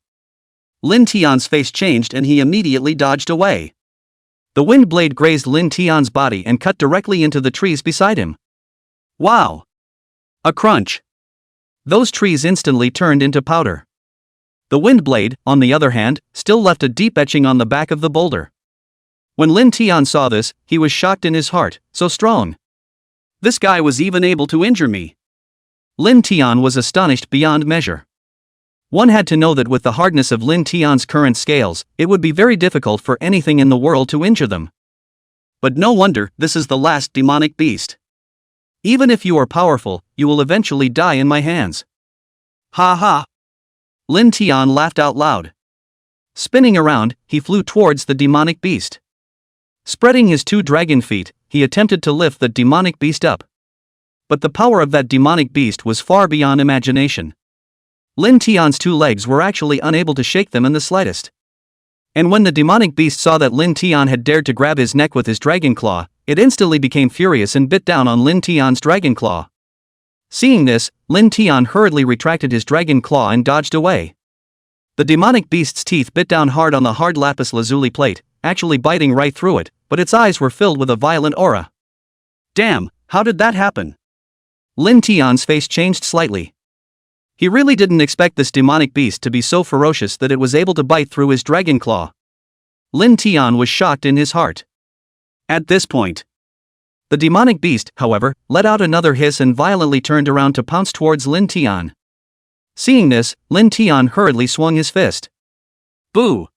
Lin Tian's face changed and he immediately dodged away. The wind blade grazed Lin Tian's body and cut directly into the trees beside him. Wow! A crunch. Those trees instantly turned into powder. The wind blade, on the other hand, still left a deep etching on the back of the boulder. When Lin Tian saw this, he was shocked in his heart, so strong. This guy was even able to injure me. Lin Tian was astonished beyond measure. One had to know that with the hardness of Lin Tian's current scales, it would be very difficult for anything in the world to injure them. But no wonder, this is the last demonic beast. Even if you are powerful, you will eventually die in my hands. Ha ha! Lin Tian laughed out loud. Spinning around, he flew towards the demonic beast. Spreading his 2 dragon feet, he attempted to lift the demonic beast up. But the power of that demonic beast was far beyond imagination. Lin Tian's 2 legs were actually unable to shake them in the slightest. And when the demonic beast saw that Lin Tian had dared to grab his neck with his dragon claw, it instantly became furious and bit down on Lin Tian's dragon claw. Seeing this, Lin Tian hurriedly retracted his dragon claw and dodged away. The demonic beast's teeth bit down hard on the hard lapis lazuli plate, actually biting right through it, but its eyes were filled with a violent aura. Damn, how did that happen? Lin Tian's face changed slightly. He really didn't expect this demonic beast to be so ferocious that it was able to bite through his dragon claw. Lin Tian was shocked in his heart. At this point, the demonic beast, however, let out another hiss and violently turned around to pounce towards Lin Tian. Seeing this, Lin Tian hurriedly swung his fist. Boo!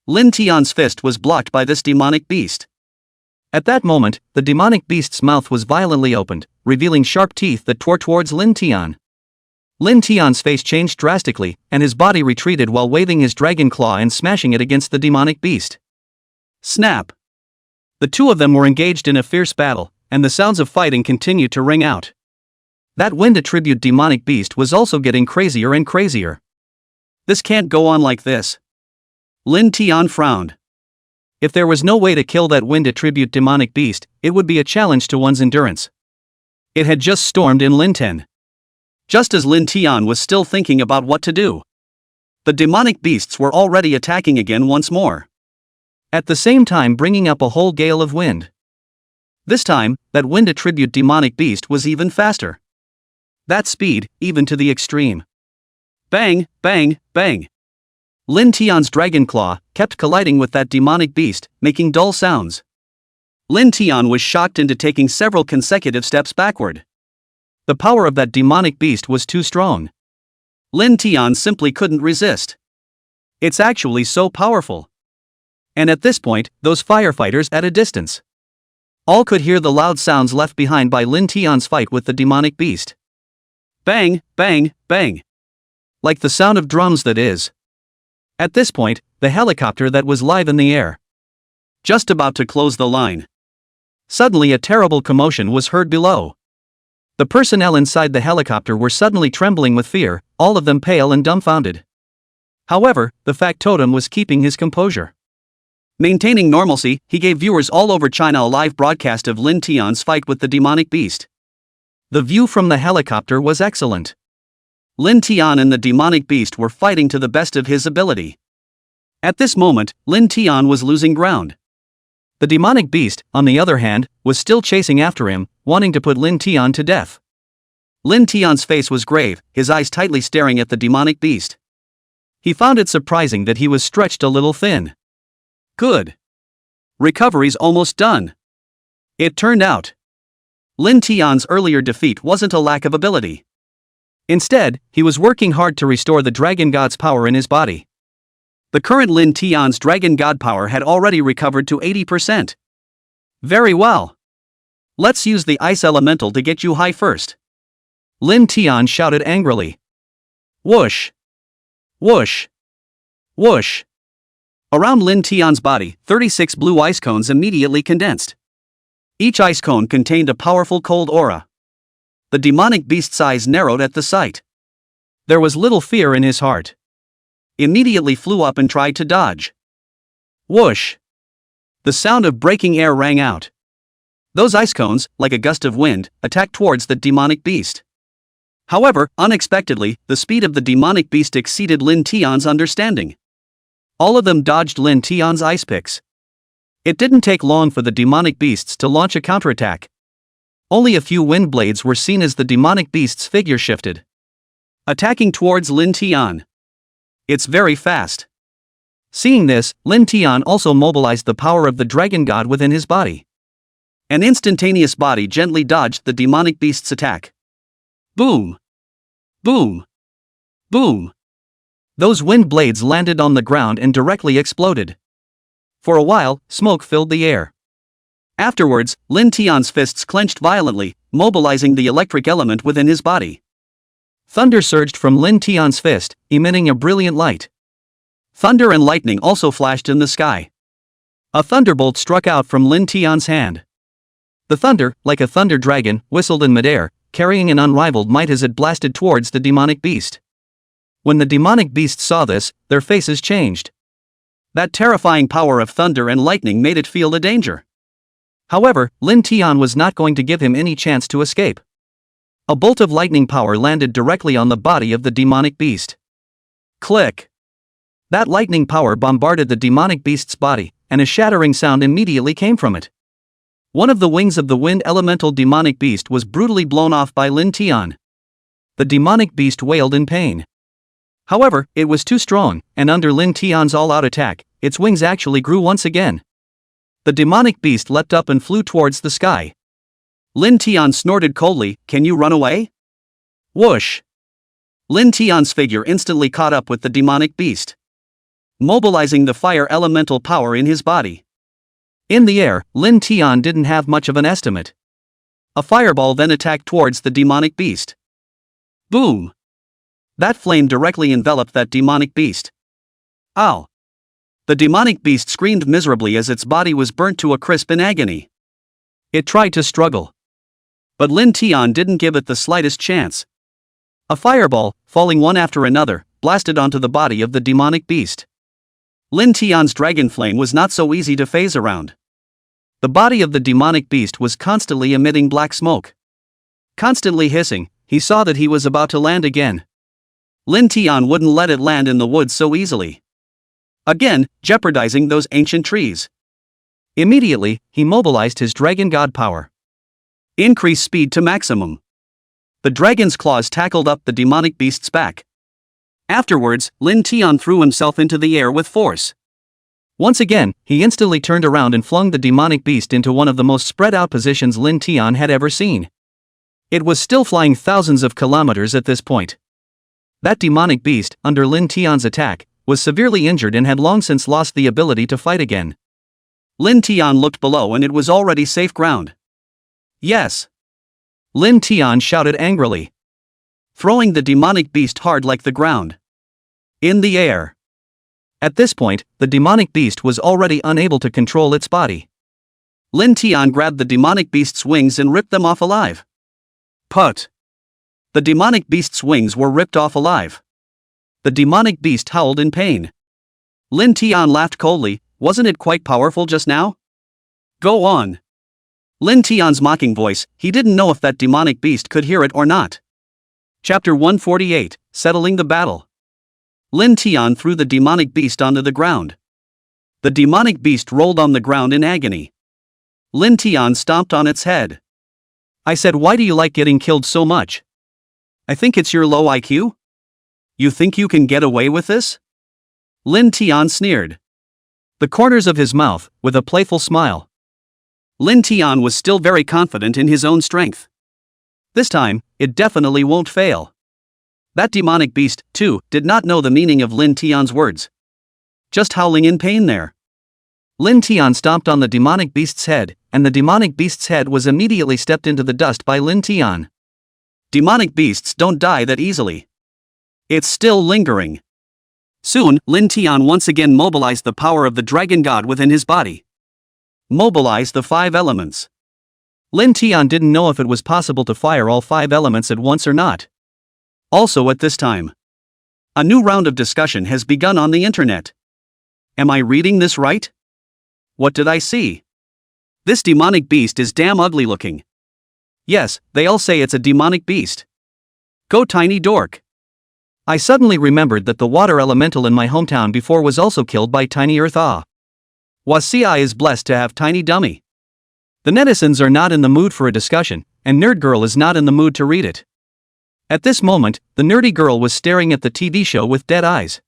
Lin Tian's fist was blocked by this demonic beast. At that moment, the demonic beast's mouth was violently opened, revealing sharp teeth that tore towards Lin Tian. Lin Tian's face changed drastically, and his body retreated while waving his dragon claw and smashing it against the demonic beast. Snap! The 2 of them were engaged in a fierce battle, and the sounds of fighting continued to ring out. That wind attribute demonic beast was also getting crazier and crazier. This can't go on like this. Lin Tian frowned. If there was no way to kill that wind attribute demonic beast, it would be a challenge to one's endurance. It had just stormed in Linten. Just as Lin Tian was still thinking about what to do, the demonic beasts were already attacking again once more, at the same time bringing up a whole gale of wind. This time, that wind attribute demonic beast was even faster. That speed, even to the extreme. Bang, bang, bang. Lin Tian's dragon claw kept colliding with that demonic beast, making dull sounds. Lin Tian was shocked into taking several consecutive steps backward. The power of that demonic beast was too strong. Lin Tian simply couldn't resist. It's actually so powerful. And at this point, those firefighters at a distance all could hear the loud sounds left behind by Lin Tian's fight with the demonic beast. Bang, bang, bang. Like the sound of drums, that is. At this point, the helicopter that was live in the air, just about to close the line. Suddenly a terrible commotion was heard below. The personnel inside the helicopter were suddenly trembling with fear, all of them pale and dumbfounded. However, the factotum was keeping his composure. Maintaining normalcy, he gave viewers all over China a live broadcast of Lin Tian's fight with the demonic beast. The view from the helicopter was excellent. Lin Tian and the demonic beast were fighting to the best of his ability. At this moment, Lin Tian was losing ground. The demonic beast, on the other hand, was still chasing after him, wanting to put Lin Tian to death. Lin Tian's face was grave, his eyes tightly staring at the demonic beast. He found it surprising that he was stretched a little thin. Good. Recovery's almost done. It turned out, Lin Tian's earlier defeat wasn't a lack of ability. Instead, he was working hard to restore the dragon god's power in his body. The current Lin Tian's dragon god power had already recovered to 80%. Very well. Let's use the ice elemental to get you high first. Lin Tian shouted angrily. Whoosh! Whoosh! Whoosh! Around Lin Tian's body, 36 blue ice cones immediately condensed. Each ice cone contained a powerful cold aura. The demonic beast's eyes narrowed at the sight. There was little fear in his heart. Immediately flew up and tried to dodge. Whoosh! The sound of breaking air rang out. Those ice cones, like a gust of wind, attacked towards the demonic beast. However, unexpectedly, the speed of the demonic beast exceeded Lin Tian's understanding. All of them dodged Lin Tian's ice picks. It didn't take long for the demonic beasts to launch a counterattack. Only a few wind blades were seen as the demonic beast's figure shifted, attacking towards Lin Tian. It's very fast. Seeing this, Lin Tian also mobilized the power of the dragon god within his body. An instantaneous body gently dodged the demonic beast's attack. Boom! Boom! Boom! Those wind blades landed on the ground and directly exploded. For a while, smoke filled the air. Afterwards, Lin Tian's fists clenched violently, mobilizing the electric element within his body. Thunder surged from Lin Tian's fist, emitting a brilliant light. Thunder and lightning also flashed in the sky. A thunderbolt struck out from Lin Tian's hand. The thunder, like a thunder dragon, whistled in midair, carrying an unrivaled might as it blasted towards the demonic beast. When the demonic beasts saw this, their faces changed. That terrifying power of thunder and lightning made it feel the danger. However, Lin Tian was not going to give him any chance to escape. A bolt of lightning power landed directly on the body of the demonic beast. Click! That lightning power bombarded the demonic beast's body, and a shattering sound immediately came from it. One of the wings of the wind elemental demonic beast was brutally blown off by Lin Tian. The demonic beast wailed in pain. However, it was too strong, and under Lin Tian's all-out attack, its wings actually grew once again. The demonic beast leapt up and flew towards the sky. Lin Tian snorted coldly, "Can you run away?" Whoosh! Lin Tian's figure instantly caught up with the demonic beast, mobilizing the fire elemental power in his body. In the air, Lin Tian didn't have much of an estimate. A fireball then attacked towards the demonic beast. Boom! That flame directly enveloped that demonic beast. Ow! The demonic beast screamed miserably as its body was burnt to a crisp in agony. It tried to struggle, but Lin Tian didn't give it the slightest chance. A fireball, falling one after another, blasted onto the body of the demonic beast. Lin Tian's dragon flame was not so easy to phase around. The body of the demonic beast was constantly emitting black smoke. Constantly hissing, he saw that he was about to land again. Lin Tian wouldn't let it land in the woods so easily, again jeopardizing those ancient trees. Immediately, he mobilized his dragon god power. Increase speed to maximum. The dragon's claws tackled up the demonic beast's back. Afterwards, Lin Tian threw himself into the air with force. Once again, he instantly turned around and flung the demonic beast into one of the most spread out positions Lin Tian had ever seen. It was still flying thousands of kilometers at this point. That demonic beast, under Lin Tian's attack, was severely injured and had long since lost the ability to fight again. Lin Tian looked below and it was already safe ground. Yes! Lin Tian shouted angrily, throwing the demonic beast hard like the ground. In the air. At this point, the demonic beast was already unable to control its body. Lin Tian grabbed the demonic beast's wings and ripped them off alive. Put! The demonic beast's wings were ripped off alive. The demonic beast howled in pain. Lin Tian laughed coldly, "Wasn't it quite powerful just now? Go on." Lin Tian's mocking voice, he didn't know if that demonic beast could hear it or not. Chapter 148, Settling the Battle. Lin Tian threw the demonic beast onto the ground. The demonic beast rolled on the ground in agony. Lin Tian stomped on its head. "I said, why do you like getting killed so much? I think it's your low IQ? You think you can get away with this?" Lin Tian sneered, the corners of his mouth, with a playful smile. Lin Tian was still very confident in his own strength. This time, it definitely won't fail. That demonic beast, too, did not know the meaning of Lin Tian's words. Just howling in pain there. Lin Tian stomped on the demonic beast's head, and the demonic beast's head was immediately stepped into the dust by Lin Tian. Demonic beasts don't die that easily. It's still lingering. Soon, Lin Tian once again mobilized the power of the dragon god within his body. Mobilize the 5 elements. Lin Tian didn't know if it was possible to fire all 5 elements at once or not. Also at this time, a new round of discussion has begun on the internet. Am I reading this right? What did I see? This demonic beast is damn ugly looking. Yes, they all say it's a demonic beast. Go tiny dork. I suddenly remembered that the water elemental in my hometown before was also killed by tiny earth. Wasi is blessed to have tiny dummy. The netizens are not in the mood for a discussion, and Nerd Girl is not in the mood to read it. At this moment, the nerdy girl was staring at the TV show with dead eyes.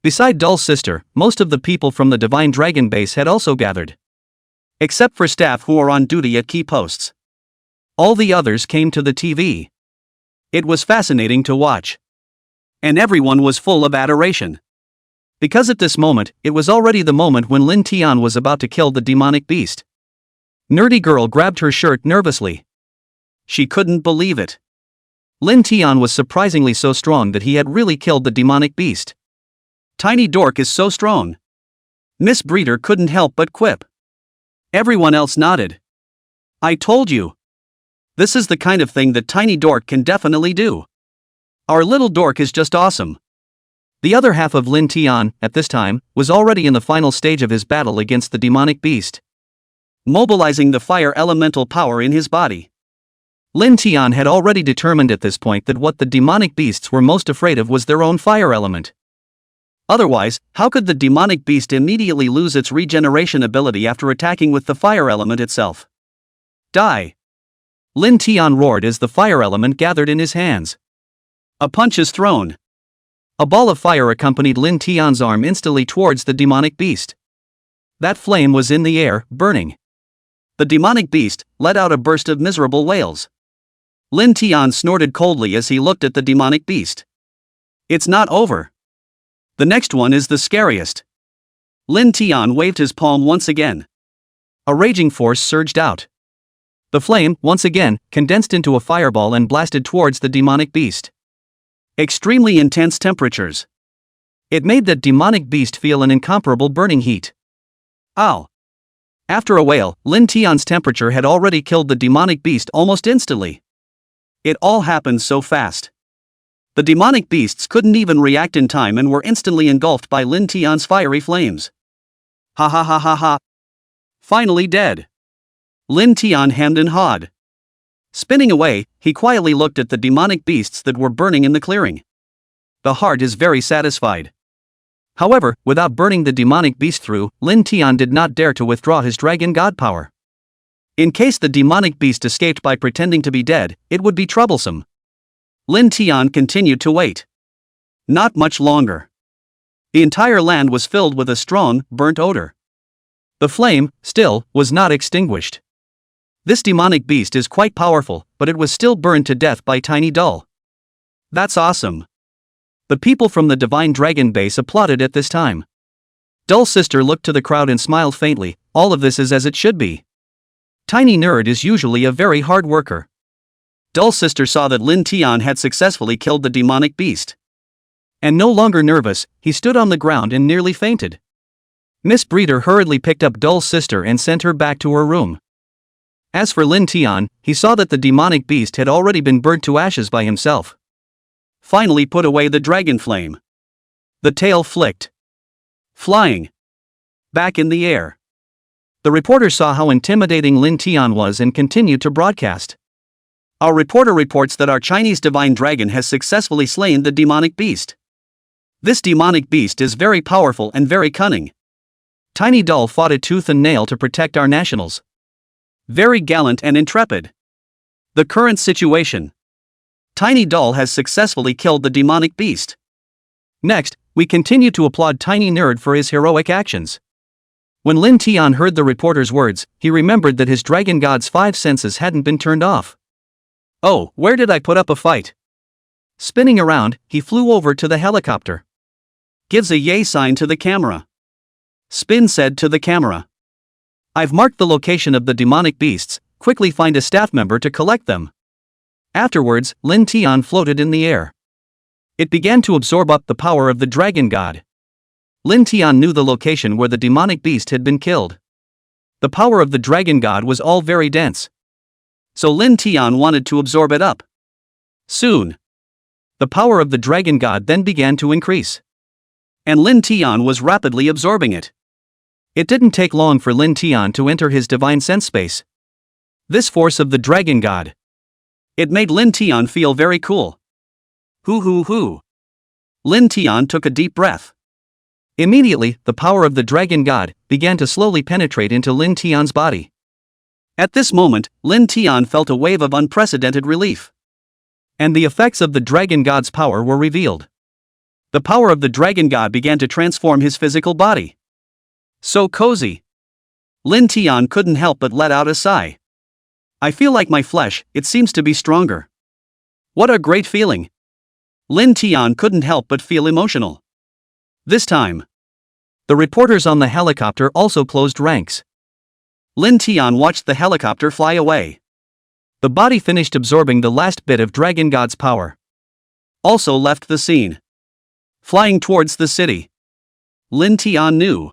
Beside Dull's sister, most of the people from the Divine Dragon base had also gathered. Except for staff who are on duty at key posts. All the others came to the TV. It was fascinating to watch. And everyone was full of adoration. Because at this moment, it was already the moment when Lin Tian was about to kill the demonic beast. Nerdy girl grabbed her shirt nervously. She couldn't believe it. Lin Tian was surprisingly so strong that he had really killed the demonic beast. Tiny Dork is so strong. Miss Breeder couldn't help but quip. Everyone else nodded. I told you. This is the kind of thing that Tiny Dork can definitely do. Our little Dork is just awesome. The other half of Lin Tian, at this time, was already in the final stage of his battle against the demonic beast. Mobilizing the fire elemental power in his body. Lin Tian had already determined at this point that what the demonic beasts were most afraid of was their own fire element. Otherwise, how could the demonic beast immediately lose its regeneration ability after attacking with the fire element itself? Die! Lin Tian roared as the fire element gathered in his hands. A punch is thrown. A ball of fire accompanied Lin Tian's arm instantly towards the demonic beast. That flame was in the air, burning. The demonic beast let out a burst of miserable wails. Lin Tian snorted coldly as he looked at the demonic beast. It's not over. The next one is the scariest. Lin Tian waved his palm once again. A raging force surged out. The flame, once again, condensed into a fireball and blasted towards the demonic beast. Extremely intense temperatures. It made that demonic beast feel an incomparable burning heat. Ow! After a wail, Lin Tian's temperature had already killed the demonic beast almost instantly. It all happened so fast. The demonic beasts couldn't even react in time and were instantly engulfed by Lin Tian's fiery flames. Ha ha ha ha ha. Finally dead. Lin Tian hemmed and hawed. Spinning away, he quietly looked at the demonic beasts that were burning in the clearing. The heart is very satisfied. However, without burning the demonic beast through, Lin Tian did not dare to withdraw his dragon god power. In case the demonic beast escaped by pretending to be dead, it would be troublesome. Lin Tian continued to wait. Not much longer. The entire land was filled with a strong, burnt odor. The flame, still, was not extinguished. This demonic beast is quite powerful, but it was still burned to death by Tiny Dull. That's awesome. The people from the Divine Dragon base applauded at this time. Dull's sister looked to the crowd and smiled faintly. All of this is as it should be. Tiny Nerd is usually a very hard worker. Dull's sister saw that Lin Tian had successfully killed the demonic beast. And no longer nervous, he stood on the ground and nearly fainted. Miss Breeder hurriedly picked up Dull's sister and sent her back to her room. As for Lin Tian, he saw that the demonic beast had already been burnt to ashes by himself. Finally put away the dragon flame. The tail flicked. Flying. Back in the air. The reporter saw how intimidating Lin Tian was and continued to broadcast. Our reporter reports that our Chinese divine dragon has successfully slain the demonic beast. This demonic beast is very powerful and very cunning. Tiny Dull fought it tooth and nail to protect our nationals. Very gallant and intrepid. The current situation. Tiny Dull has successfully killed the demonic beast. Next, we continue to applaud Tiny Nerd for his heroic actions. When Lin Tian heard the reporter's words, he remembered that his dragon god's 5 senses hadn't been turned off. Oh, where did I put up a fight? Spinning around, he flew over to the helicopter. Gives a yay sign to the camera. Spin said to the camera. I've marked the location of the demonic beasts, quickly find a staff member to collect them. Afterwards, Lin Tian floated in the air. It began to absorb up the power of the dragon god. Lin Tian knew the location where the demonic beast had been killed. The power of the dragon god was all very dense. So Lin Tian wanted to absorb it up. Soon. The power of the dragon god then began to increase. And Lin Tian was rapidly absorbing it. It didn't take long for Lin Tian to enter his divine sense space. This force of the dragon god. It made Lin Tian feel very cool. Hoo hoo hoo. Lin Tian took a deep breath. Immediately, the power of the dragon god began to slowly penetrate into Lin Tian's body. At this moment, Lin Tian felt a wave of unprecedented relief. And the effects of the dragon god's power were revealed. The power of the dragon god began to transform his physical body. So cozy. Lin Tian couldn't help but let out a sigh. I feel like my flesh, it seems to be stronger. What a great feeling. Lin Tian couldn't help but feel emotional. This time, the reporters on the helicopter also closed ranks. Lin Tian watched the helicopter fly away. The body finished absorbing the last bit of Dragon God's power. Also left the scene. Flying towards the city. Lin Tian knew.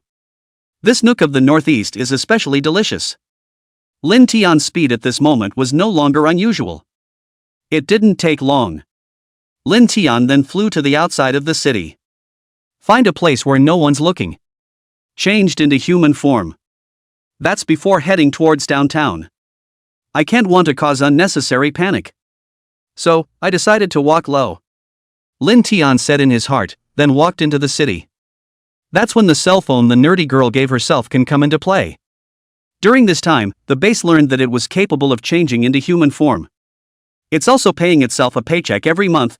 This nook of the northeast is especially delicious. Lin Tian's speed at this moment was no longer unusual. It didn't take long. Lin Tian then flew to the outside of the city. Find a place where no one's looking. Changed into human form. That's before heading towards downtown. I can't want to cause unnecessary panic. So, I decided to walk low. Lin Tian said in his heart, then walked into the city. That's when the cell phone the nerdy girl gave herself can come into play. During this time, the base learned that it was capable of changing into human form. It's also paying itself a paycheck every month.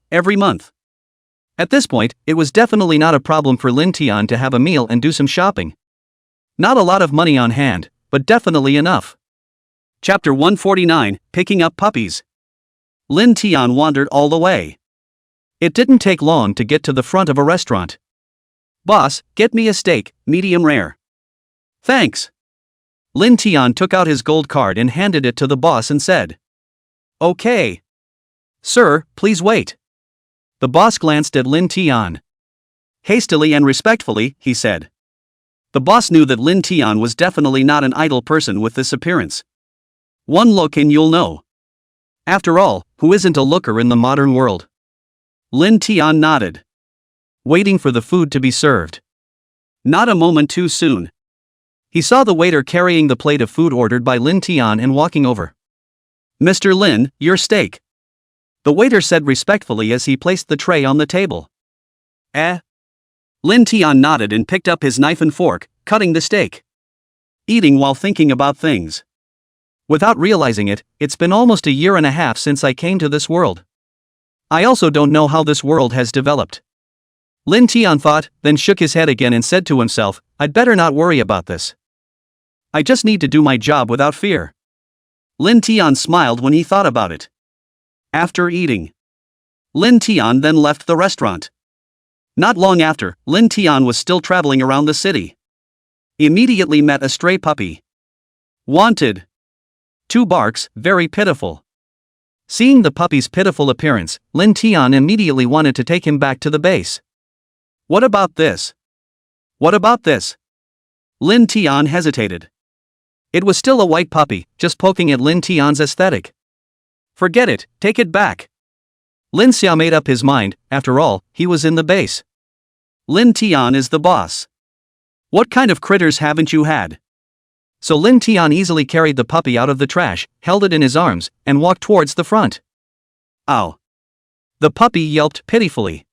At this point, it was definitely not a problem for Lin Tian to have a meal and do some shopping. Not a lot of money on hand, but definitely enough. Chapter 149, Picking Up Puppies. Lin Tian wandered all the way. It didn't take long to get to the front of a restaurant. Boss, get me a steak, medium rare. Thanks. Lin Tian took out his gold card and handed it to the boss and said, Okay. Sir, please wait. The boss glanced at Lin Tian. Hastily and respectfully, he said. The boss knew that Lin Tian was definitely not an idle person with this appearance. One look and you'll know. After all, who isn't a looker in the modern world? Lin Tian nodded. Waiting for the food to be served. Not a moment too soon. He saw the waiter carrying the plate of food ordered by Lin Tian and walking over. Mr. Lin, your steak. The waiter said respectfully as he placed the tray on the table. Lin Tian nodded and picked up his knife and fork, cutting the steak. Eating while thinking about things. Without realizing it, it's been almost a year and a half since I came to this world. I also don't know how this world has developed. Lin Tian thought, then shook his head again and said to himself, I'd better not worry about this. I just need to do my job without fear. Lin Tian smiled when he thought about it. After eating, Lin Tian then left the restaurant. Not long after, Lin Tian was still traveling around the city. Immediately met a stray puppy. Wanted. 2 barks, very pitiful. Seeing the puppy's pitiful appearance, Lin Tian immediately wanted to take him back to the base. What about this? What about this? Lin Tian hesitated. It was still a white puppy, just poking at Lin Tian's aesthetic. Forget it, take it back. Lin Xia made up his mind, after all, he was in the base. Lin Tian is the boss. What kind of critters haven't you had? So Lin Tian easily carried the puppy out of the trash, held it in his arms, and walked towards the front. Ow. The puppy yelped pitifully.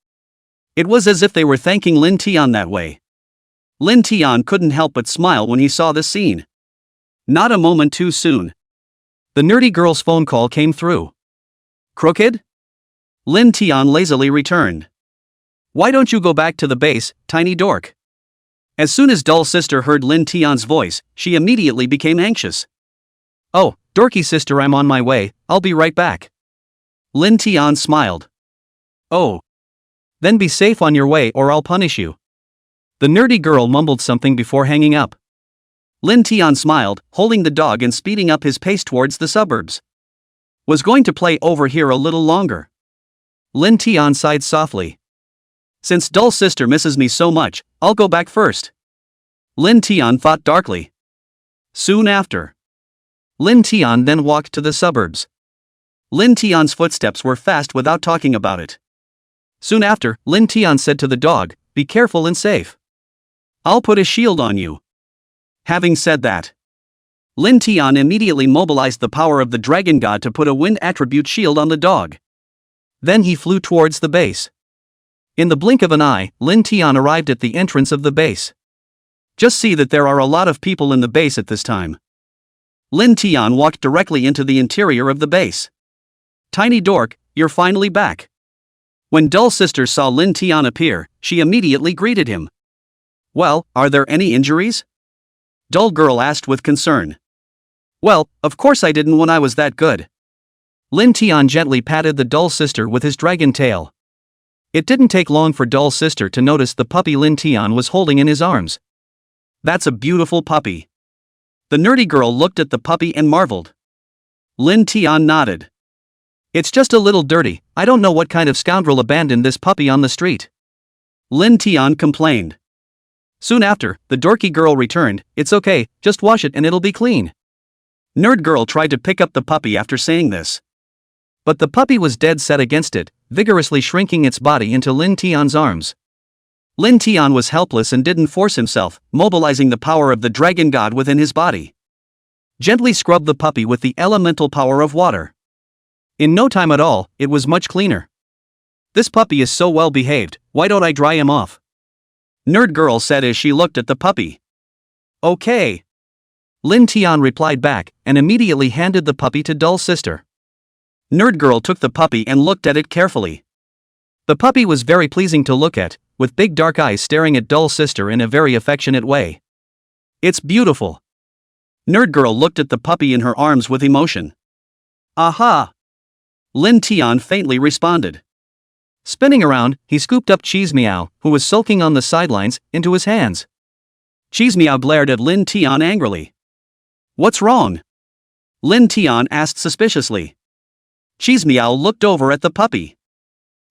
It was as if they were thanking Lin Tian that way. Lin Tian couldn't help but smile when he saw this scene. Not a moment too soon. The nerdy girl's phone call came through. Crooked? Lin Tian lazily returned. Why don't you go back to the base, tiny dork? As soon as Dull Sister heard Lin Tian's voice, she immediately became anxious. Oh, dorky sister, I'm on my way, I'll be right back. Lin Tian smiled. Oh. Then be safe on your way or I'll punish you. The nerdy girl mumbled something before hanging up. Lin Tian smiled, holding the dog and speeding up his pace towards the suburbs. Was going to play over here a little longer. Lin Tian sighed softly. Since Dull Sister misses me so much, I'll go back first. Lin Tian thought darkly. Soon after, Lin Tian then walked to the suburbs. Lin Tian's footsteps were fast without talking about it. Soon after, Lin Tian said to the dog, be careful and safe. I'll put a shield on you. Having said that, Lin Tian immediately mobilized the power of the dragon god to put a wind attribute shield on the dog. Then he flew towards the base. In the blink of an eye, Lin Tian arrived at the entrance of the base. Just see that there are a lot of people in the base at this time. Lin Tian walked directly into the interior of the base. Tiny dork, you're finally back. When Dull Sister saw Lin Tian appear, she immediately greeted him. Well, are there any injuries? Dull Girl asked with concern. Well, of course I didn't when I was that good. Lin Tian gently patted the Dull Sister with his dragon tail. It didn't take long for Dull Sister to notice the puppy Lin Tian was holding in his arms. That's a beautiful puppy. The nerdy girl looked at the puppy and marveled. Lin Tian nodded. It's just a little dirty, I don't know what kind of scoundrel abandoned this puppy on the street. Lin Tian complained. Soon after, the dorky girl returned. It's okay, just wash it and it'll be clean. Nerd girl tried to pick up the puppy after saying this. But the puppy was dead set against it, vigorously shrinking its body into Lin Tian's arms. Lin Tian was helpless and didn't force himself, mobilizing the power of the dragon god within his body. Gently scrub the puppy with the elemental power of water. In no time at all, it was much cleaner. This puppy is so well behaved, why don't I dry him off? Nerd girl said as she looked at the puppy. Okay. Lin Tian replied back, and immediately handed the puppy to Dull Sister. Nerd girl took the puppy and looked at it carefully. The puppy was very pleasing to look at, with big dark eyes staring at Dull Sister in a very affectionate way. It's beautiful. Nerd girl looked at the puppy in her arms with emotion. Aha! Lin Tian faintly responded. Spinning around, he scooped up Cheese Meow, who was sulking on the sidelines, into his hands. Cheese Meow glared at Lin Tian angrily. What's wrong? Lin Tian asked suspiciously. Cheese Meow looked over at the puppy.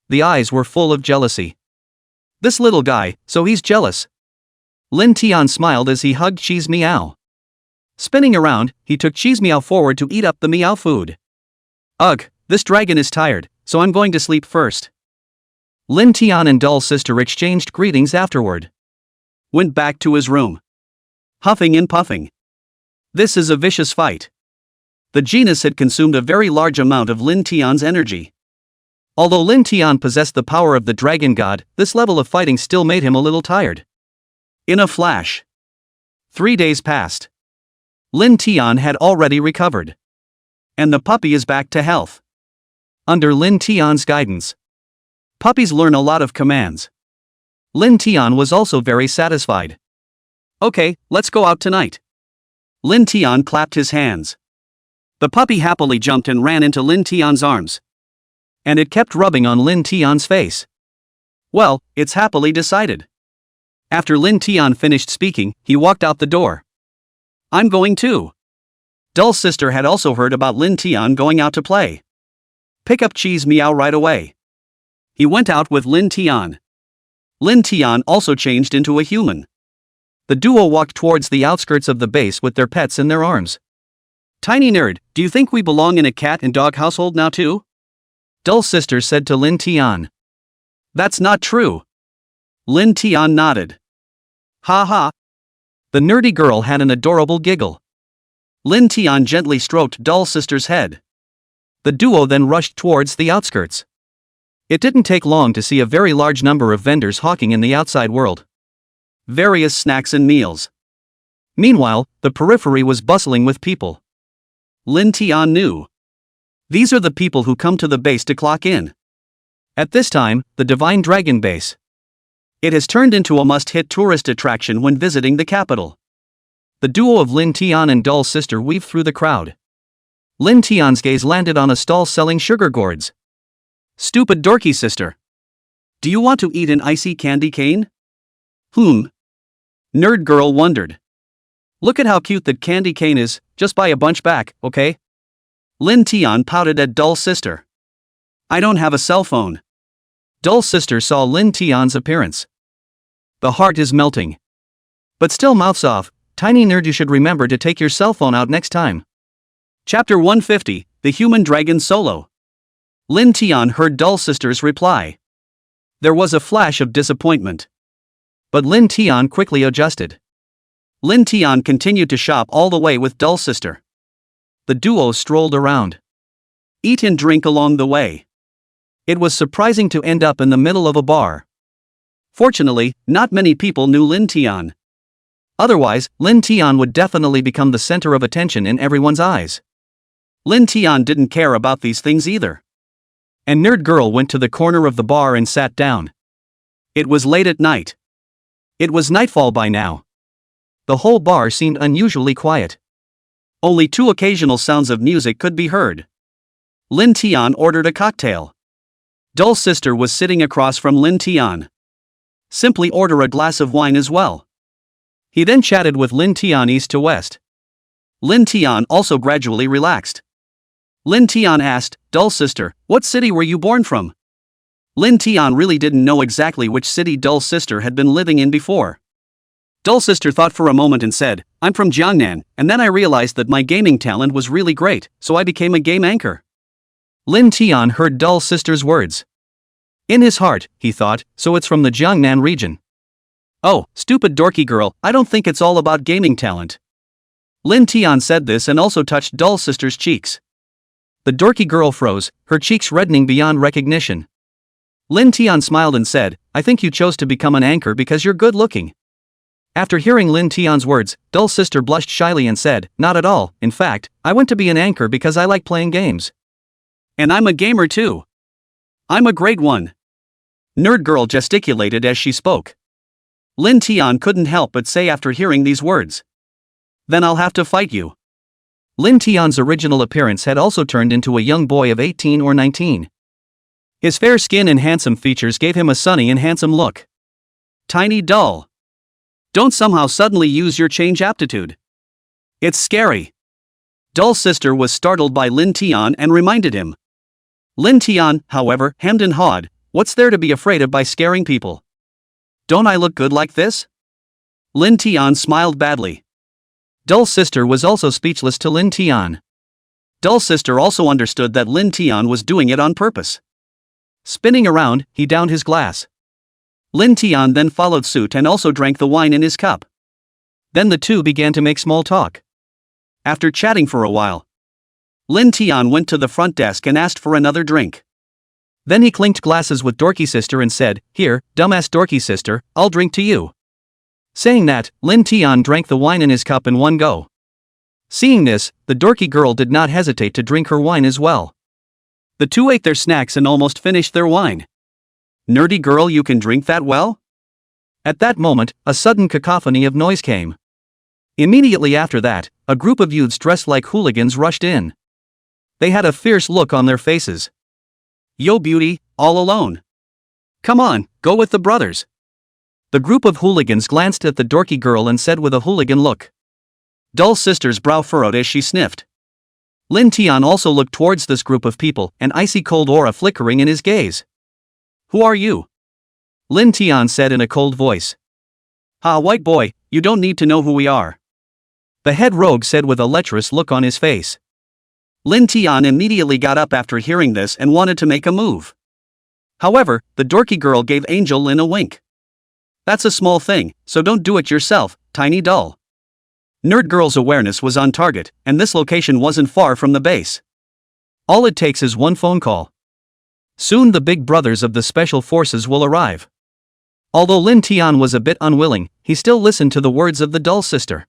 The eyes were full of jealousy. This little guy, so he's jealous. Lin Tian smiled as he hugged Cheese Meow. Spinning around, he took Cheese Meow forward to eat up the meow food. Ugh, this dragon is tired, so I'm going to sleep first. Lin Tian and Dull Sister exchanged greetings afterward. Went back to his room. Huffing and puffing. This is a vicious fight. The genius had consumed a very large amount of Lin Tian's energy. Although Lin Tian possessed the power of the dragon god, this level of fighting still made him a little tired. In a flash. 3 days passed. Lin Tian had already recovered. And the puppy is back to health. Under Lin Tian's guidance, puppies learn a lot of commands. Lin Tian was also very satisfied. Okay, let's go out tonight. Lin Tian clapped his hands. The puppy happily jumped and ran into Lin Tian's arms. And it kept rubbing on Lin Tian's face. Well, it's happily decided. After Lin Tian finished speaking, he walked out the door. I'm going too. Dull Sister had also heard about Lin Tian going out to play. Pick up Cheese Meow right away. He went out with Lin Tian. Lin Tian also changed into a human. The duo walked towards the outskirts of the base with their pets in their arms. Tiny nerd, do you think we belong in a cat and dog household now too? Dull Sister said to Lin Tian. That's not true. Lin Tian nodded. Ha ha. The nerdy girl had an adorable giggle. Lin Tian gently stroked Dull Sister's head. The duo then rushed towards the outskirts. It didn't take long to see a very large number of vendors hawking in the outside world. Various snacks and meals. Meanwhile, the periphery was bustling with people. Lin Tian knew. These are the people who come to the base to clock in. At this time, the Divine Dragon Base. It has turned into a must-hit tourist attraction when visiting the capital. The duo of Lin Tian and Dull Sister weaved through the crowd. Lin Tian's gaze landed on a stall selling sugar gourds. Stupid dorky sister. Do you want to eat an icy candy cane? Nerd girl wondered. Look at how cute that candy cane is, just buy a bunch back, okay? Lin Tian pouted at Dull Sister. I don't have a cell phone. Dull Sister saw Lin Tian's appearance. The heart is melting. But still mouths off, tiny nerd, you should remember to take your cell phone out next time. Chapter 150, The Human Dragon Solo. Lin Tian heard Dull Sister's reply. There was a flash of disappointment. But Lin Tian quickly adjusted. Lin Tian continued to shop all the way with Dull Sister. The duo strolled around. Eat and drink along the way. It was surprising to end up in the middle of a bar. Fortunately, not many people knew Lin Tian. Otherwise, Lin Tian would definitely become the center of attention in everyone's eyes. Lin Tian didn't care about these things either. and Nerd Girl went to the corner of the bar and sat down. It was late at night. It was nightfall by now. The whole bar seemed unusually quiet. Only 2 occasional sounds of music could be heard. Lin Tian ordered a cocktail. Dull Sister was sitting across from Lin Tian. Simply order a glass of wine as well. He then chatted with Lin Tian east to west. Lin Tian also gradually relaxed. Lin Tian asked, Dull Sister, what city were you born from? Lin Tian really didn't know exactly which city Dull Sister had been living in before. Dull Sister thought for a moment and said, I'm from Jiangnan, and then I realized that my gaming talent was really great, so I became a game anchor. Lin Tian heard Dull Sister's words. In his heart, he thought, so it's from the Jiangnan region. Oh, stupid dorky girl, I don't think it's all about gaming talent. Lin Tian said this and also touched Dull Sister's cheeks. The dorky girl froze, her cheeks reddening beyond recognition. Lin Tian smiled and said, I think you chose to become an anchor because you're good looking. After hearing Lin Tian's words, Dull Sister blushed shyly and said, not at all, in fact, I went to be an anchor because I like playing games. And I'm a gamer too. I'm a great one. Nerd Girl gesticulated as she spoke. Lin Tian couldn't help but say after hearing these words. Then I'll have to fight you. Lin Tian's original appearance had also turned into a young boy of 18 or 19. His fair skin and handsome features gave him a sunny and handsome look. Tiny Dull. Don't somehow suddenly use your change aptitude. It's scary. Dull Sister was startled by Lin Tian and reminded him. Lin Tian, however, hemmed and hawed, what's there to be afraid of by scaring people? Don't I look good like this? Lin Tian smiled badly. Dull Sister was also speechless to Lin Tian. Dull Sister also understood that Lin Tian was doing it on purpose. Spinning around, he downed his glass. Lin Tian then followed suit and also drank the wine in his cup. Then the two began to make small talk. After chatting for a while, Lin Tian went to the front desk and asked for another drink. Then he clinked glasses with Dorky Sister and said, Here, dumbass Dorky Sister, I'll drink to you. Saying that, Lin Tian drank the wine in his cup in one go. Seeing this, the dorky girl did not hesitate to drink her wine as well. The two ate their snacks and almost finished their wine. Nerdy girl, you can drink that well? At that moment, a sudden cacophony of noise came. Immediately after that, a group of youths dressed like hooligans rushed in. They had a fierce look on their faces. Yo beauty, all alone. Come on, go with the brothers. The group of hooligans glanced at the dorky girl and said with a hooligan look. Dull Sister's brow furrowed as she sniffed. Lin Tian also looked towards this group of people, an icy cold aura flickering in his gaze. Who are you? Lin Tian said in a cold voice. Ha, white boy, you don't need to know who we are. The head rogue said with a lecherous look on his face. Lin Tian immediately got up after hearing this and wanted to make a move. However, the dorky girl gave Angel Lin a wink. That's a small thing, so don't do it yourself, Tiny Dull. Nerd Girl's awareness was on target, and this location wasn't far from the base. All it takes is one phone call. Soon the big brothers of the special forces will arrive. Although Lin Tian was a bit unwilling, he still listened to the words of the Dull Sister.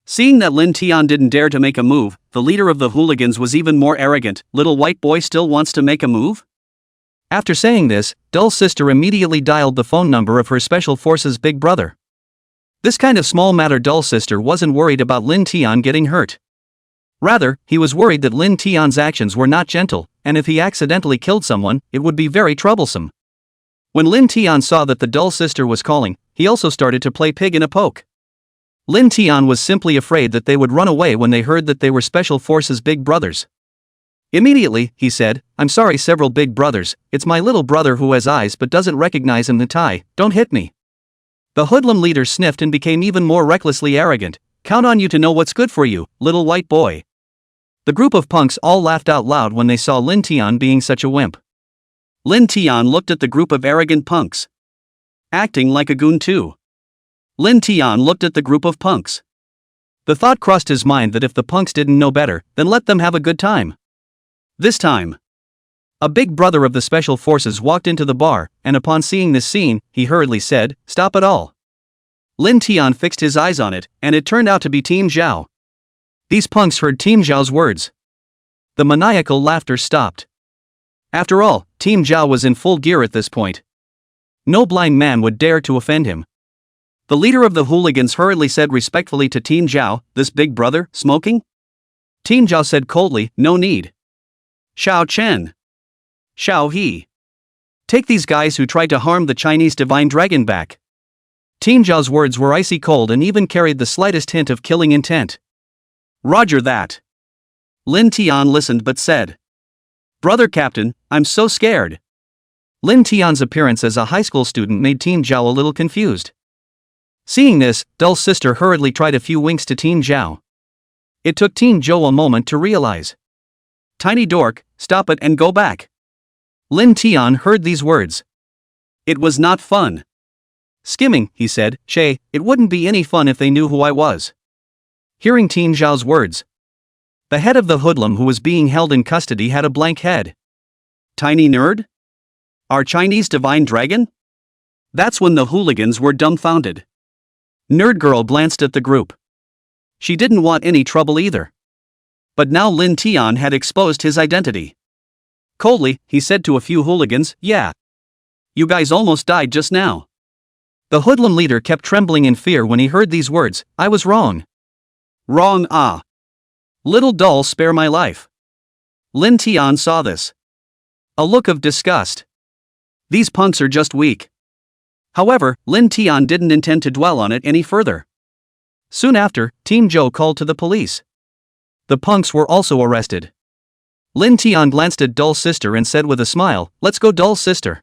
Seeing that Lin Tian didn't dare to make a move, the leader of the hooligans was even more arrogant. Little white boy still wants to make a move? After saying this, Dull Sister immediately dialed the phone number of her special forces big brother. This kind of small matter. Dull Sister wasn't worried about Lin Tian getting hurt. Rather, he was worried that Lin Tian's actions were not gentle, and if he accidentally killed someone, it would be very troublesome. When Lin Tian saw that the Dull Sister was calling, he also started to play pig in a poke. Lin Tian was simply afraid that they would run away when they heard that they were special forces big brothers. Immediately, he said, I'm sorry several big brothers, it's my little brother who has eyes but doesn't recognize in the tie, don't hit me. The hoodlum leader sniffed and became even more recklessly arrogant. Count on you to know what's good for you, little white boy. The group of punks all laughed out loud when they saw Lin Tian being such a wimp. Lin Tian looked at the group of arrogant punks. Acting like a goon too. Lin Tian looked at the group of punks. The thought crossed his mind that if the punks didn't know better, then let them have a good time. This time, a big brother of the special forces walked into the bar, and upon seeing this scene, he hurriedly said, Stop it all. Lin Tian fixed his eyes on it, and it turned out to be Team Zhao. These punks heard Team Zhao's words. The maniacal laughter stopped. After all, Team Zhao was in full gear at this point. No blind man would dare to offend him. The leader of the hooligans hurriedly said respectfully to Team Zhao, "This big brother, smoking?" Team Zhao said coldly, "No need." "Xiao Chen. Xiao He. Take these guys who tried to harm the Chinese divine dragon back." Team Zhao's words were icy cold and even carried the slightest hint of killing intent. "Roger that." Lin Tian listened but said, "Brother Captain, I'm so scared." Lin Tian's appearance as a high school student made Team Zhao a little confused. Seeing this, Dull's sister hurriedly tried a few winks to Team Zhao. It took Team Zhao a moment to realize. "Tiny dork, stop it and go back." Lin Tian heard these words. "It was not fun." "Skimming," he said, "Shay, it wouldn't be any fun if they knew who I was." Hearing Team Zhao's words, the head of the hoodlum who was being held in custody had a blank head. "Tiny nerd? Our Chinese divine dragon?" That's when the hooligans were dumbfounded. Nerd Girl glanced at the group. She didn't want any trouble either. But now Lin Tian had exposed his identity. Coldly, he said to a few hooligans, "Yeah. You guys almost died just now." The hoodlum leader kept trembling in fear when he heard these words. "I was wrong." "Wrong, ah. Little doll, spare my life." Lin Tian saw this. A look of disgust. These punks are just weak. However, Lin Tian didn't intend to dwell on it any further. Soon after, Team Zhou called to the police. The punks were also arrested. Lin Tian glanced at Dull's sister and said with a smile, "Let's go, Dull's sister."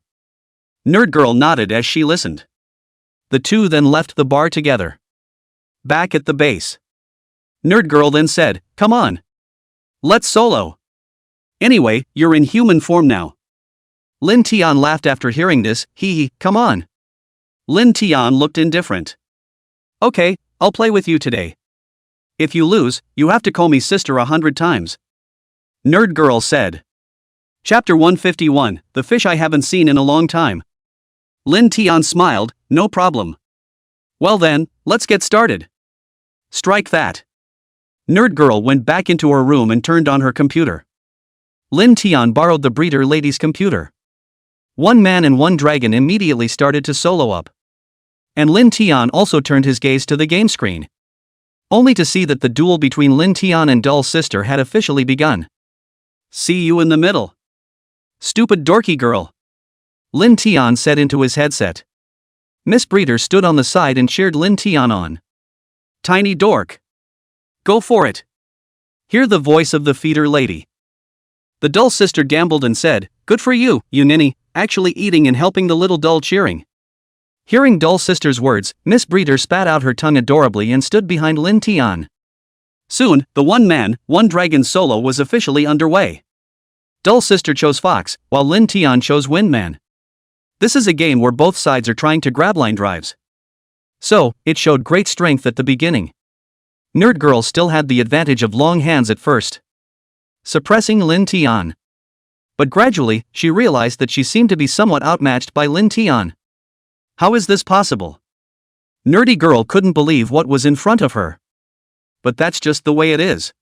Nerd Girl nodded as she listened. The two then left the bar together. Back at the base, Nerd Girl then said, "Come on. Let's solo. Anyway, you're in human form now." Lin Tian laughed after hearing this, "Hee, come on." Lin Tian looked indifferent. "Okay, I'll play with you today. If you lose, you have to call me sister 100 times. Nerd Girl said. Chapter 151, The Fish I Haven't Seen in a Long Time. Lin Tian smiled, "No problem. Well then, let's get started." Strike that. Nerd Girl went back into her room and turned on her computer. Lin Tian borrowed the breeder lady's computer. One man and one dragon immediately started to solo up. And Lin Tian also turned his gaze to the game screen. Only to see that the duel between Lin Tian and Dull's sister had officially begun. "See you in the middle. Stupid dorky girl," Lin Tian said into his headset. Miss Breeder stood on the side and cheered Lin Tian on. "Tiny dork. Go for it." Hear the voice of the feeder lady. The Dull sister gambled and said, "Good for you, you ninny, actually eating and helping the little Dull cheering." Hearing Dull sister's words, Miss Breeder spat out her tongue adorably and stood behind Lin Tian. Soon, the one-man, one-dragon solo was officially underway. Dull sister chose Fox, while Lin Tian chose Windman. This is a game where both sides are trying to grab line drives. So, it showed great strength at the beginning. Nerd Girl still had the advantage of long hands at first, suppressing Lin Tian. But gradually, she realized that she seemed to be somewhat outmatched by Lin Tian. How is this possible? Nerdy Girl couldn't believe what was in front of her. But that's just the way it is.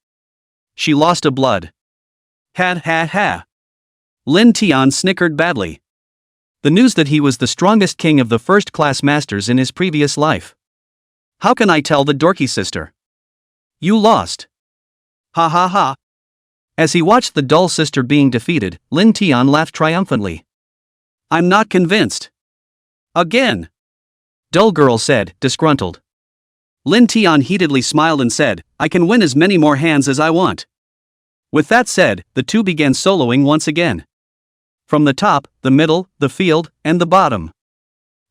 She lost a blood. Ha ha ha. Lin Tian snickered badly. The news that he was the strongest king of the first-class masters in his previous life. How can I tell the dorky sister? You lost. Ha ha ha. As he watched the Dull sister being defeated, Lin Tian laughed triumphantly. I'm not convinced. Again. Dull Girl said, disgruntled. Lin Tian heatedly smiled and said, I can win as many more hands as I want. With that said, the two began soloing once again. From the top, the middle, the field, and the bottom.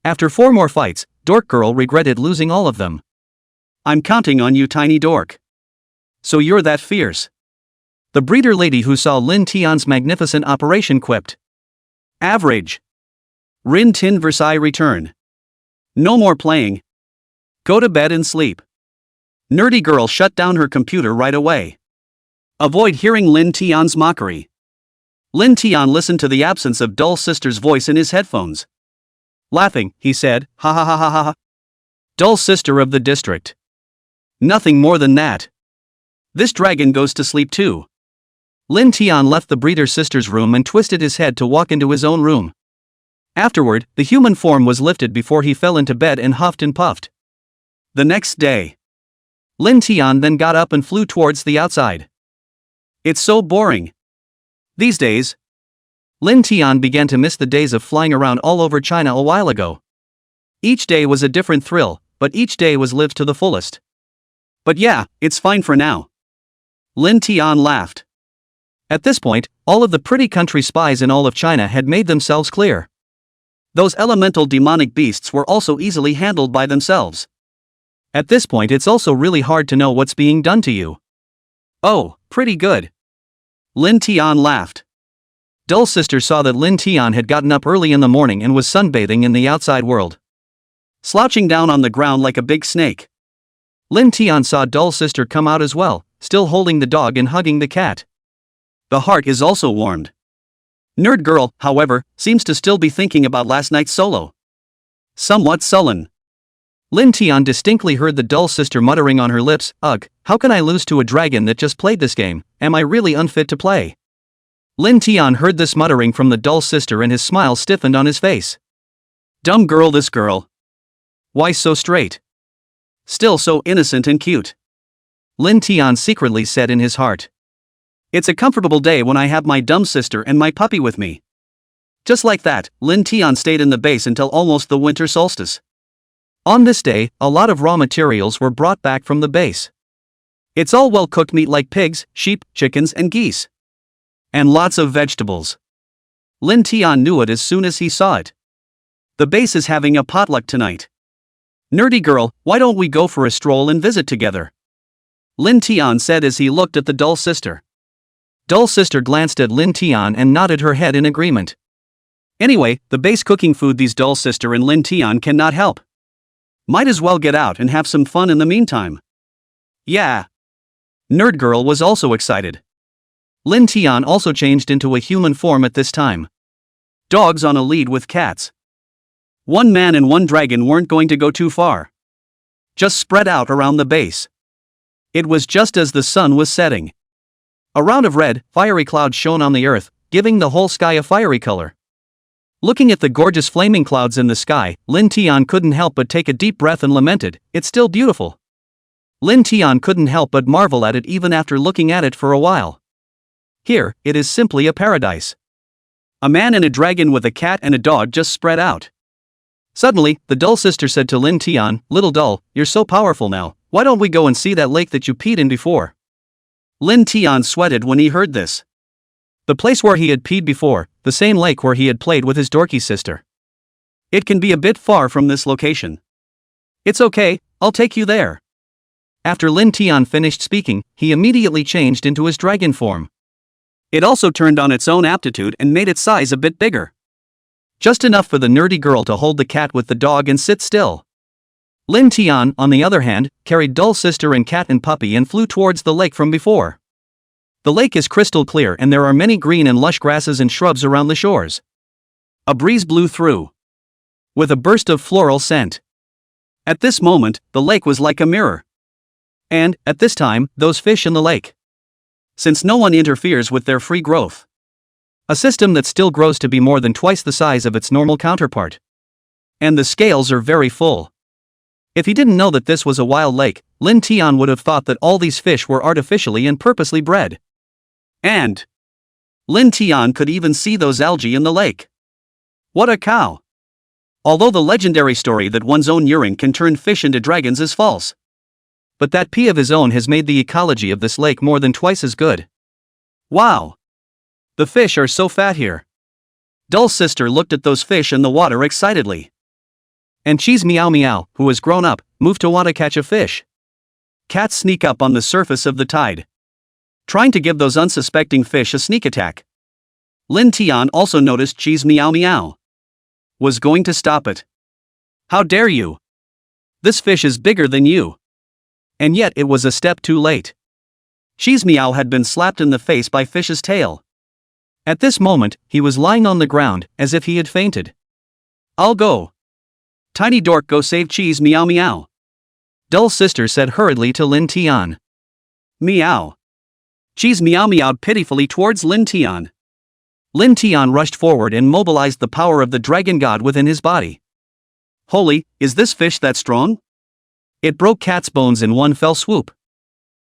After 4 more fights, Dork Girl regretted losing all of them. I'm counting on you, tiny dork. So you're that fierce. The breeder lady who saw Lin Tian's magnificent operation quipped. Average. Rin Tin Versailles return. No more playing. Go to bed and sleep. Nerdy Girl shut down her computer right away. Avoid hearing Lin Tian's mockery. Lin Tian listened to the absence of Dull sister's voice in his headphones. Laughing, he said, ha ha ha ha ha. Dull sister of the district. Nothing more than that. This dragon goes to sleep too. Lin Tian left the breeder sister's room and twisted his head to walk into his own room. Afterward, the human form was lifted before he fell into bed and huffed and puffed. The next day, Lin Tian then got up and flew towards the outside. It's so boring these days. Lin Tian began to miss the days of flying around all over China a while ago. Each day was a different thrill, but each day was lived to the fullest. But yeah, it's fine for now. Lin Tian laughed. At this point, all of the pretty country spies in all of China had made themselves clear. Those elemental demonic beasts were also easily handled by themselves. At this point, it's also really hard to know what's being done to you. Oh, pretty good. Lin Tian laughed. Dull Sister saw that Lin Tian had gotten up early in the morning and was sunbathing in the outside world, slouching down on the ground like a big snake. Lin Tian saw Dull Sister come out as well, still holding the dog and hugging the cat. The heart is also warmed. Nerd Girl, however, seems to still be thinking about last night's solo. Somewhat sullen. Lin Tian distinctly heard the Dull Sister muttering on her lips, "Ugh, how can I lose to a dragon that just played this game? Am I really unfit to play?" Lin Tian heard this muttering from the Dull Sister and his smile stiffened on his face. Dumb girl, this girl. Why so straight? Still so innocent and cute. Lin Tian secretly said in his heart. It's a comfortable day when I have my dumb sister and my puppy with me. Just like that, Lin Tian stayed in the base until almost the winter solstice. On this day, a lot of raw materials were brought back from the base. It's all well-cooked meat like pigs, sheep, chickens and geese. And lots of vegetables. Lin Tian knew it as soon as he saw it. The base is having a potluck tonight. Nerdy girl, why don't we go for a stroll and visit together? Lin Tian said as he looked at the Dull Sister. Dull Sister glanced at Lin Tian and nodded her head in agreement. Anyway, the base cooking food these Dull Sister and Lin Tian cannot help. Might as well get out and have some fun in the meantime. Yeah. Nerd Girl was also excited. Lin Tian also changed into a human form at this time. Dogs on a lead with cats. One man and one dragon weren't going to go too far. Just spread out around the base. It was just as the sun was setting. A round of red, fiery clouds shone on the earth, giving the whole sky a fiery color. Looking at the gorgeous flaming clouds in the sky, Lin Tian couldn't help but take a deep breath and lamented, "It's still beautiful." Lin Tian couldn't help but marvel at it even after looking at it for a while. Here, it is simply a paradise. A man and a dragon with a cat and a dog just spread out. Suddenly, the Dull Sister said to Lin Tian, "Little Dull, you're so powerful now, why don't we go and see that lake that you peed in before?" Lin Tian sweated when he heard this. The place where he had peed before, the same lake where he had played with his dorky sister. It can be a bit far from this location. It's okay, I'll take you there. After Lin Tian finished speaking, he immediately changed into his dragon form. It also turned on its own aptitude and made its size a bit bigger. Just enough for the nerdy girl to hold the cat with the dog and sit still. Lin Tian, on the other hand, carried Dull Sister and cat and puppy and flew towards the lake from before. The lake is crystal clear and there are many green and lush grasses and shrubs around the shores. A breeze blew through, with a burst of floral scent. At this moment, the lake was like a mirror. And, at this time, those fish in the lake. Since no one interferes with their free growth. A system that still grows to be more than twice the size of its normal counterpart. And the scales are very full. If he didn't know that this was a wild lake, Lin Tian would have thought that all these fish were artificially and purposely bred. And Lin Tian could even see those algae in the lake. What a cow! Although the legendary story that one's own urine can turn fish into dragons is false. But that pee of his own has made the ecology of this lake more than twice as good. Wow! The fish are so fat here. Dull Sister looked at those fish in the water excitedly. And Cheese Meow Meow, who has grown up, moved to want to catch a fish. Cats sneak up on the surface of the tide, trying to give those unsuspecting fish a sneak attack. Lin Tian also noticed Cheese Meow Meow was going to stop it. How dare you! This fish is bigger than you. And yet it was a step too late. Cheese Meow had been slapped in the face by Fish's tail. At this moment, he was lying on the ground, as if he had fainted. I'll go. Tiny Dork, go save Cheese Meow Meow. Dull Sister said hurriedly to Lin Tian. Meow. Cheese meow-meowed pitifully towards Lin Tian. Lin Tian rushed forward and mobilized the power of the dragon god within his body. Holy, is this fish that strong? It broke Cat's bones in one fell swoop.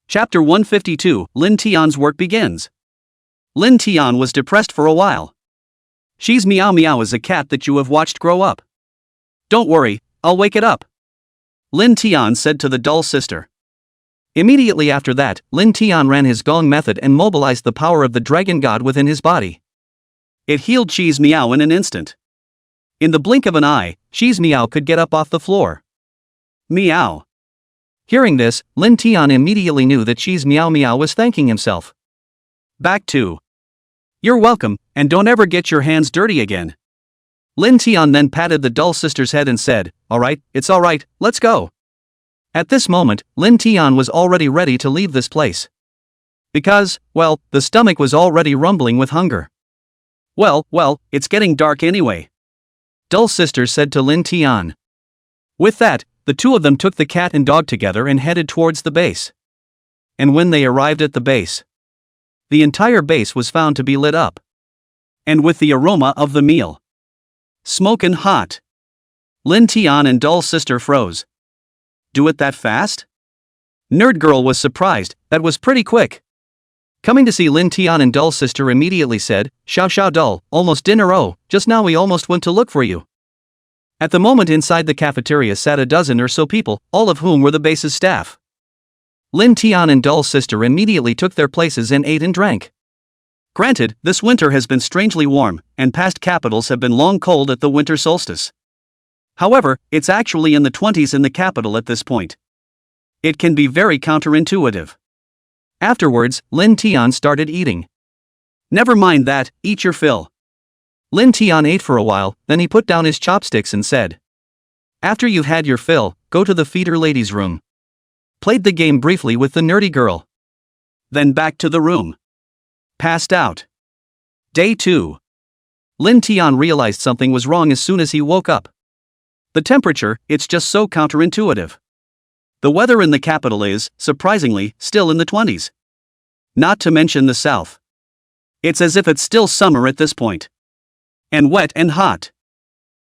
Chapter 152, Lin Tian's work begins. Lin Tian was depressed for a while. She's Meow Meow is a cat that you have watched grow up. Don't worry, I'll wake it up, Lin Tian said to the doll sister. Immediately after that, Lin Tian ran his gong method and mobilized the power of the dragon god within his body. It healed Cheese Meow in an instant. In the blink of an eye, Cheese Meow could get up off the floor. Meow. Hearing this, Lin Tian immediately knew that Cheese Meow Meow was thanking himself. Back to. You're welcome, and don't ever get your hands dirty again. Lin Tian then patted the doll sister's head and said, "Alright, it's alright, let's go." At this moment, Lin Tian was already ready to leave this place. Because, well, the stomach was already rumbling with hunger. Well, it's getting dark anyway, doll sister said to Lin Tian. With that, the two of them took the cat and dog together and headed towards the base. And when they arrived at the base, the entire base was found to be lit up. And with the aroma of the meal. Smokin' hot. Lin Tian and doll sister froze. Do it that fast? Nerd girl was surprised, that was pretty quick. Coming to see Lin Tian and doll sister immediately said, "Xiao xiao doll, almost dinner oh, just now we almost went to look for you." At the moment inside the cafeteria sat a dozen or so people, all of whom were the base's staff. Lin Tian and doll sister immediately took their places and ate and drank. Granted, this winter has been strangely warm, and past capitals have been long cold at the winter solstice. However, it's actually in the 20s in the capital at this point. It can be very counterintuitive. Afterwards, Lin Tian started eating. Never mind that, eat your fill. Lin Tian ate for a while, then he put down his chopsticks and said, "After you've had your fill, go to the feeder ladies' room." Played the game briefly with the nerdy girl. Then back to the room. Passed out. Day 2. Lin Tian realized something was wrong as soon as he woke up. The temperature, it's just so counterintuitive. The weather in the capital is, surprisingly, still in the 20s. Not to mention the south. It's as if it's still summer at this point. And wet and hot.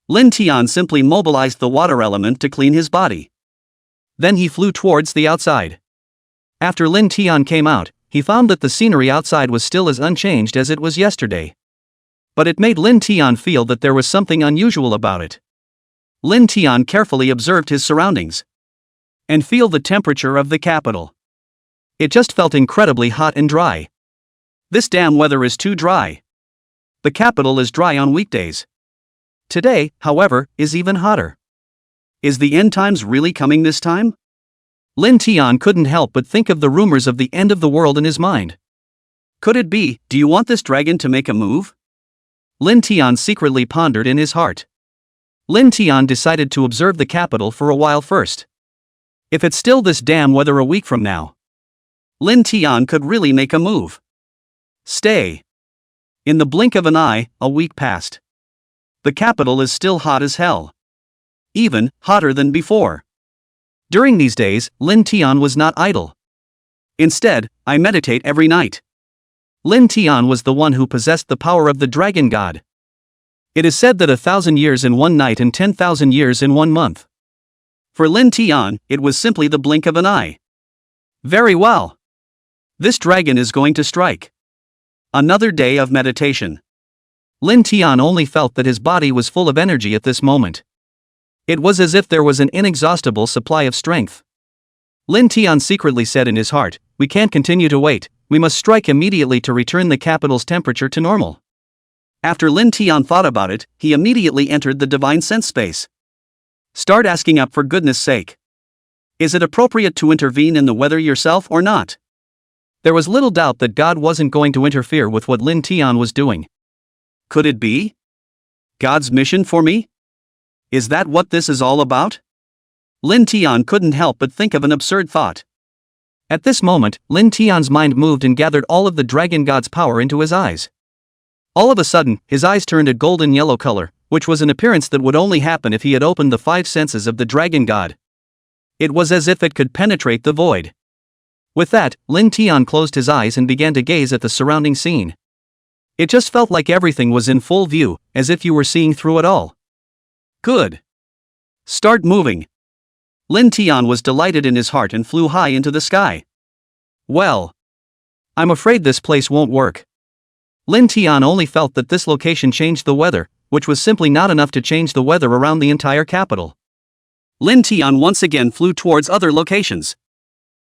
Lin Tian simply mobilized the water element to clean his body. Then he flew towards the outside. After Lin Tian came out, he found that the scenery outside was still as unchanged as it was yesterday. But it made Lin Tian feel that there was something unusual about it. Lin Tian carefully observed his surroundings. And feel the temperature of the capital. It just felt incredibly hot and dry. This damn weather is too dry. The capital is dry on weekdays. Today, however, is even hotter. Is the end times really coming this time? Lin Tian couldn't help but think of the rumors of the end of the world in his mind. Could it be, do you want this dragon to make a move? Lin Tian secretly pondered in his heart. Lin Tian decided to observe the capital for a while first. If it's still this damn weather a week from now, Lin Tian could really make a move. Stay. In the blink of an eye, a week passed. The capital is still hot as hell. Even hotter than before. During these days, Lin Tian was not idle. Instead, I meditate every night. Lin Tian was the one who possessed the power of the dragon god. It is said that 1,000 years in one night and 10,000 years in 1 month. For Lin Tian, it was simply the blink of an eye. Very well. This dragon is going to strike. Another day of meditation. Lin Tian only felt that his body was full of energy at this moment. It was as if there was an inexhaustible supply of strength. Lin Tian secretly said in his heart, "We can't continue to wait, we must strike immediately to return the capital's temperature to normal." After Lin Tian thought about it, he immediately entered the divine sense space. Start asking up for goodness sake. Is it appropriate to intervene in the weather yourself or not? There was little doubt that God wasn't going to interfere with what Lin Tian was doing. Could it be God's mission for me? Is that what this is all about? Lin Tian couldn't help but think of an absurd thought. At this moment, Lin Tian's mind moved and gathered all of the dragon god's power into his eyes. All of a sudden, his eyes turned a golden yellow color, which was an appearance that would only happen if he had opened the 5 senses of the dragon god. It was as if it could penetrate the void. With that, Lin Tian closed his eyes and began to gaze at the surrounding scene. It just felt like everything was in full view, as if you were seeing through it all. Good. Start moving. Lin Tian was delighted in his heart and flew high into the sky. Well, I'm afraid this place won't work. Lin Tian only felt that this location changed the weather, which was simply not enough to change the weather around the entire capital. Lin Tian once again flew towards other locations.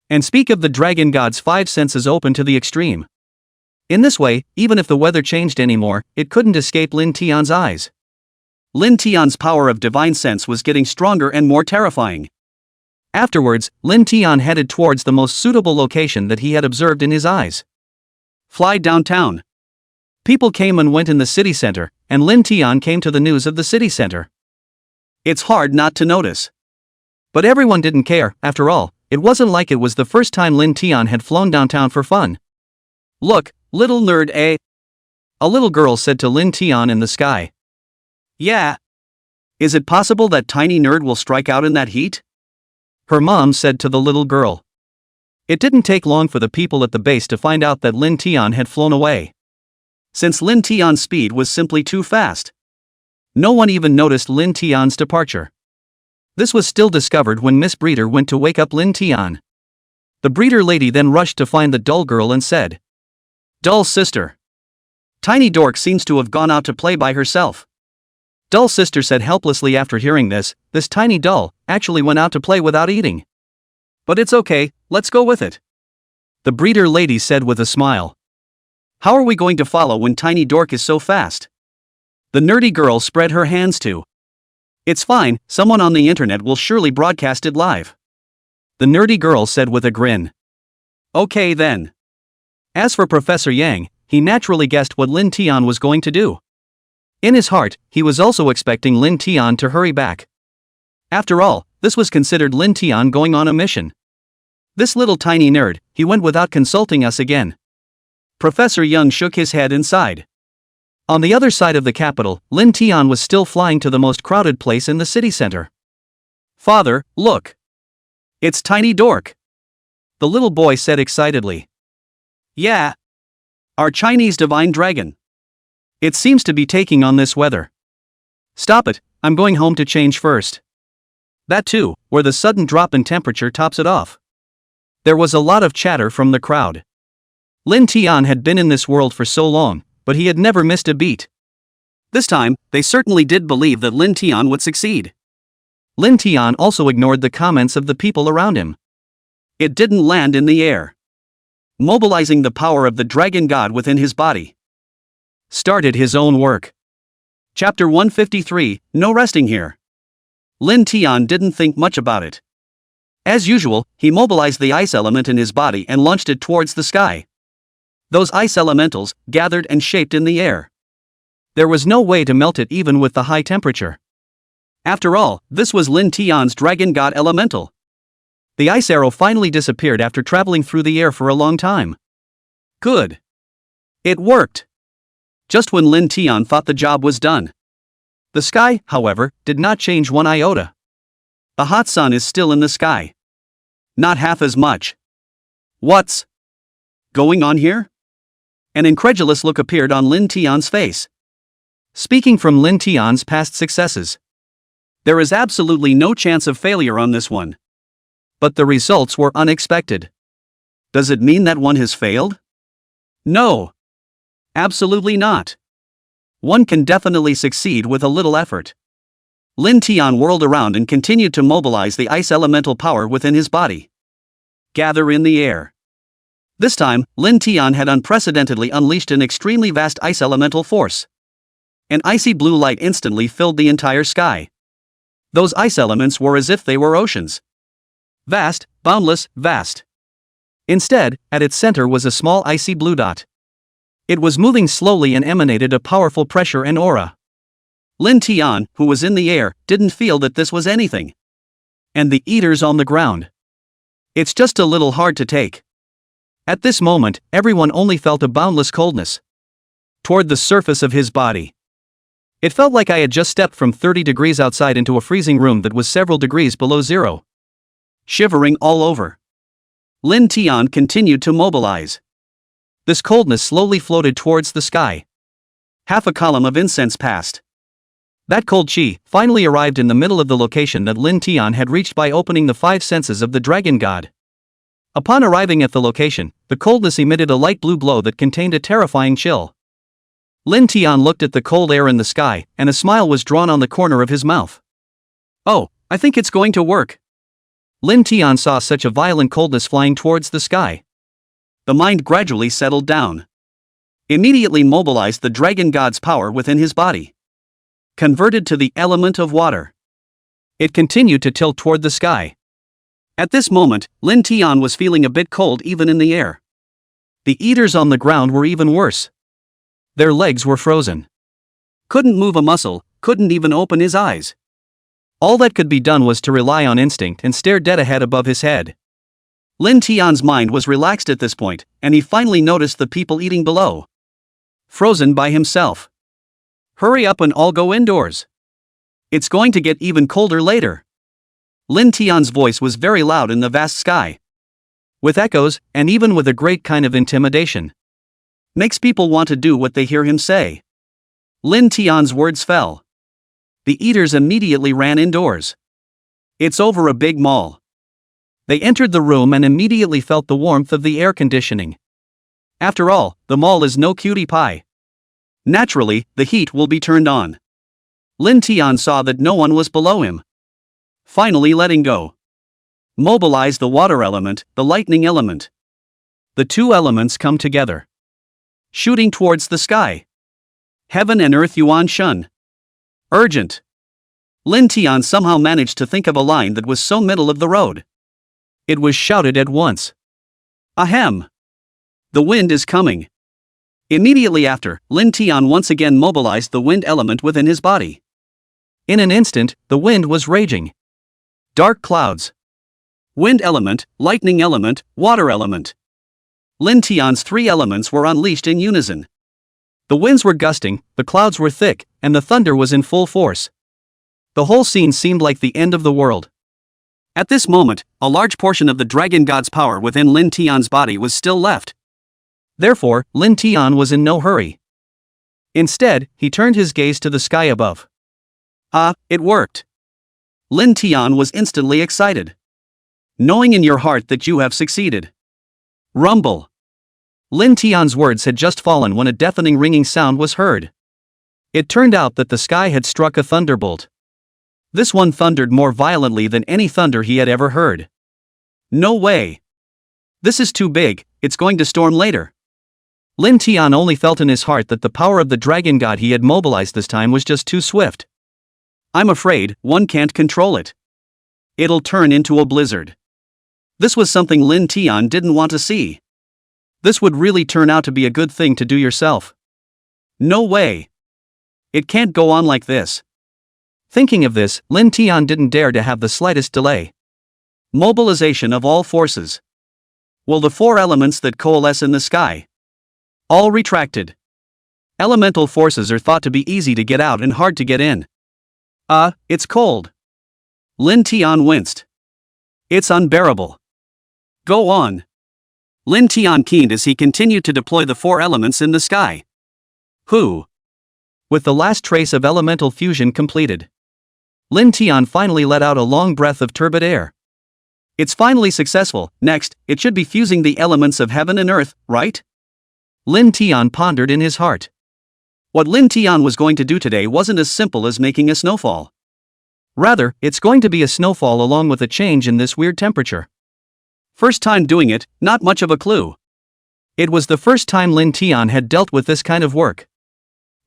And speak of the dragon god's 5 senses open to the extreme. In this way, even if the weather changed anymore, it couldn't escape Lin Tian's eyes. Lin Tian's power of divine sense was getting stronger and more terrifying. Afterwards, Lin Tian headed towards the most suitable location that he had observed in his eyes. Fly downtown. People came and went in the city center, and Lin Tian came to the news of the city center. It's hard not to notice. But everyone didn't care, after all, it wasn't like it was the first time Lin Tian had flown downtown for fun. Look, little nerd, eh? A little girl said to Lin Tian in the sky. Yeah. Is it possible that tiny nerd will strike out in that heat? Her mom said to the little girl. It didn't take long for the people at the base to find out that Lin Tian had flown away. Since Lin Tian's speed was simply too fast. No one even noticed Lin Tian's departure. This was still discovered when Miss Breeder went to wake up Lin Tian. The breeder lady then rushed to find the doll girl and said, Doll sister. Tiny Dork seems to have gone out to play by herself. Doll sister said helplessly after hearing this tiny doll actually went out to play without eating. But it's okay, let's go with it. The breeder lady said with a smile. How are we going to follow when Tiny Dork is so fast? The nerdy girl spread her hands too. It's fine, someone on the internet will surely broadcast it live. The nerdy girl said with a grin. Okay then. As for Professor Yang, he naturally guessed what Lin Tian was going to do. In his heart, he was also expecting Lin Tian to hurry back. After all, this was considered Lin Tian going on a mission. This little tiny nerd, he went without consulting us again. Professor Young shook his head and sighed. On the other side of the capital, Lin Tian was still flying to the most crowded place in the city center. Father, look. It's Tiny Dork. The little boy said excitedly. Yeah. Our Chinese divine dragon. It seems to be taking on this weather. Stop it, I'm going home to change first. That too, where the sudden drop in temperature tops it off. There was a lot of chatter from the crowd. Lin Tian had been in this world for so long, but he had never missed a beat. This time, they certainly did believe that Lin Tian would succeed. Lin Tian also ignored the comments of the people around him. It didn't land in the air. Mobilizing the power of the dragon god within his body. Started his own work. Chapter 153, No Resting Here. Lin Tian didn't think much about it. As usual, he mobilized the ice element in his body and launched it towards the sky. Those ice elementals gathered and shaped in the air. There was no way to melt it even with the high temperature. After all, this was Lin Tian's dragon god elemental. The ice arrow finally disappeared after traveling through the air for a long time. Good. It worked. Just when Lin Tian thought the job was done. The sky, however, did not change one iota. The hot sun is still in the sky. Not half as much. What's going on here? An incredulous look appeared on Lin Tian's face. Speaking from Lin Tian's past successes. There is absolutely no chance of failure on this one. But the results were unexpected. Does it mean that one has failed? No. Absolutely not. One can definitely succeed with a little effort. Lin Tian whirled around and continued to mobilize the ice elemental power within his body. Gather in the air. This time, Lin Tian had unprecedentedly unleashed an extremely vast ice elemental force. An icy blue light instantly filled the entire sky. Those ice elements were as if they were oceans. Vast, boundless, vast. Instead, at its center was a small icy blue dot. It was moving slowly and emanated a powerful pressure and aura. Lin Tian, who was in the air, didn't feel that this was anything. And the eaters on the ground. It's just a little hard to take. At this moment, everyone only felt a boundless coldness toward the surface of his body. It felt like I had just stepped from 30 degrees outside into a freezing room that was several degrees below zero. Shivering all over. Lin Tian continued to mobilize. This coldness slowly floated towards the sky. Half a column of incense passed. That cold chi finally arrived in the middle of the location that Lin Tian had reached by opening the 5 senses of the dragon god. Upon arriving at the location, the coldness emitted a light blue glow that contained a terrifying chill. Lin Tian looked at the cold air in the sky, and a smile was drawn on the corner of his mouth. Oh, I think it's going to work. Lin Tian saw such a violent coldness flying towards the sky. The mind gradually settled down. Immediately mobilized the dragon god's power within his body. Converted to the element of water. It continued to tilt toward the sky. At this moment, Lin Tian was feeling a bit cold even in the air. The eaters on the ground were even worse. Their legs were frozen. Couldn't move a muscle, couldn't even open his eyes. All that could be done was to rely on instinct and stare dead ahead above his head. Lin Tian's mind was relaxed at this point, and he finally noticed the people eating below. Frozen by himself. Hurry up and all go indoors. It's going to get even colder later. Lin Tian's voice was very loud in the vast sky. With echoes, and even with a great kind of intimidation. Makes people want to do what they hear him say. Lin Tian's words fell. The eaters immediately ran indoors. It's over a big mall. They entered the room and immediately felt the warmth of the air conditioning. After all, the mall is no cutie pie. Naturally, the heat will be turned on. Lin Tian saw that no one was below him. Finally letting go. Mobilize the water element, the lightning element. The 2 elements come together. Shooting towards the sky. Heaven and earth Yuan Shun. Urgent. Lin Tian somehow managed to think of a line that was so middle of the road. It was shouted at once. Ahem. The wind is coming. Immediately after, Lin Tian once again mobilized the wind element within his body. In an instant, the wind was raging. Dark clouds. Wind element, lightning element, water element. Lin Tian's 3 elements were unleashed in unison. The winds were gusting, the clouds were thick, and the thunder was in full force. The whole scene seemed like the end of the world. At this moment, a large portion of the dragon god's power within Lin Tian's body was still left. Therefore, Lin Tian was in no hurry. Instead, he turned his gaze to the sky above. Ah, it worked. Lin Tian was instantly excited. Knowing in your heart that you have succeeded. Rumble. Lin Tian's words had just fallen when a deafening ringing sound was heard. It turned out that the sky had struck a thunderbolt. This one thundered more violently than any thunder he had ever heard. No way. This is too big, it's going to storm later. Lin Tian only felt in his heart that the power of the dragon god he had mobilized this time was just too swift. I'm afraid, one can't control it. It'll turn into a blizzard. This was something Lin Tian didn't want to see. This would really turn out to be a good thing to do yourself. No way. It can't go on like this. Thinking of this, Lin Tian didn't dare to have the slightest delay. Mobilization of all forces. Will the 4 elements that coalesce in the sky. All retracted. Elemental forces are thought to be easy to get out and hard to get in. It's cold. Lin Tian winced. It's unbearable. Go on. Lin Tian keened as he continued to deploy the 4 elements in the sky. With the last trace of elemental fusion completed, Lin Tian finally let out a long breath of turbid air. It's finally successful. Next, it should be fusing the elements of heaven and earth, right? Lin Tian pondered in his heart. What Lin Tian was going to do today wasn't as simple as making a snowfall. Rather, it's going to be a snowfall along with a change in this weird temperature. First time doing it, not much of a clue. It was the first time Lin Tian had dealt with this kind of work.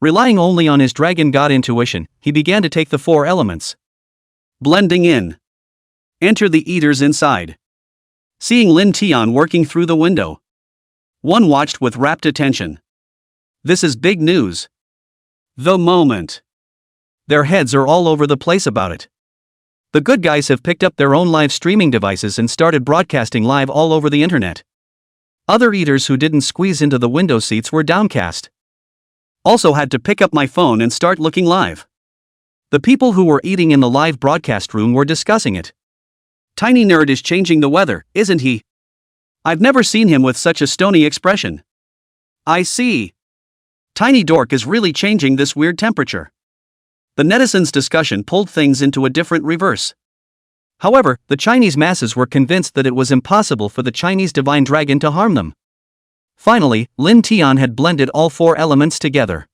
Relying only on his dragon god intuition, he began to take the 4 elements. Blending in. Enter the eaters inside. Seeing Lin Tian working through the window, one watched with rapt attention. This is big news. The moment. Their heads are all over the place about it. The good guys have picked up their own live streaming devices and started broadcasting live all over the internet. Other eaters who didn't squeeze into the window seats were downcast. Also had to pick up my phone and start looking live. The people who were eating in the live broadcast room were discussing it. Tiny Nerd is changing the weather, isn't he? I've never seen him with such a stony expression. I see. Tiny Dork is really changing this weird temperature. The netizens' discussion pulled things into a different reverse. However, the Chinese masses were convinced that it was impossible for the Chinese divine dragon to harm them. Finally, Lin Tian had blended all 4 elements together.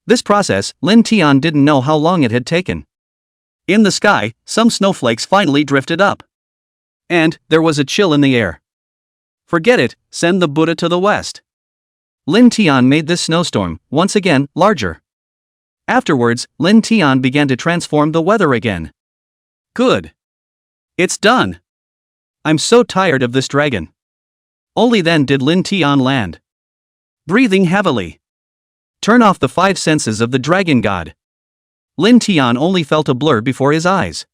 This process, Lin Tian didn't know how long it had taken. In the sky, some snowflakes finally drifted up. And there was a chill in the air. Forget it, send the Buddha to the west. Lin Tian made this snowstorm, once again, larger. Afterwards, Lin Tian began to transform the weather again. Good. It's done. I'm so tired of this dragon. Only then did Lin Tian land. Breathing heavily. Turn off the 5 senses of the dragon god. Lin Tian only felt a blur before his eyes.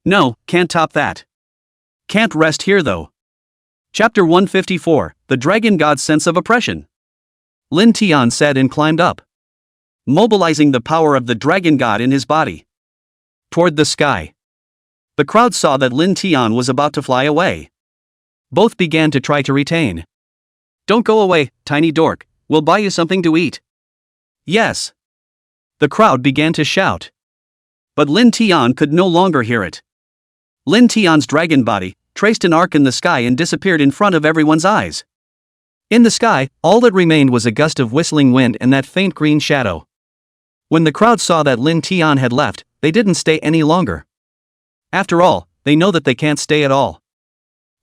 No, can't top that. Can't rest here though. Chapter 154, The Dragon God's Sense of Oppression. Lin Tian said and climbed up, mobilizing the power of the dragon god in his body. Toward the sky. The crowd saw that Lin Tian was about to fly away. Both began to try to retain. Don't go away, Tiny Dork, we'll buy you something to eat. Yes. The crowd began to shout. But Lin Tian could no longer hear it. Lin Tian's dragon body traced an arc in the sky and disappeared in front of everyone's eyes. In the sky, all that remained was a gust of whistling wind and that faint green shadow. When the crowd saw that Lin Tian had left, they didn't stay any longer. After all, they know that they can't stay at all.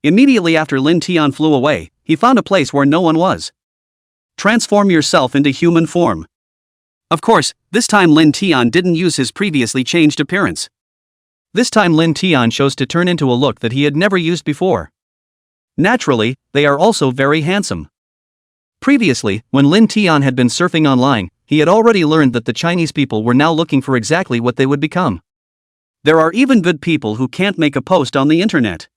Immediately after Lin Tian flew away, he found a place where no one was. Transform yourself into human form. Of course, this time Lin Tian didn't use his previously changed appearance. This time Lin Tian chose to turn into a look that he had never used before. Naturally, they are also very handsome. Previously, when Lin Tian had been surfing online, he had already learned that the Chinese people were now looking for exactly what they would become. There are even good people who can't make a post on the internet.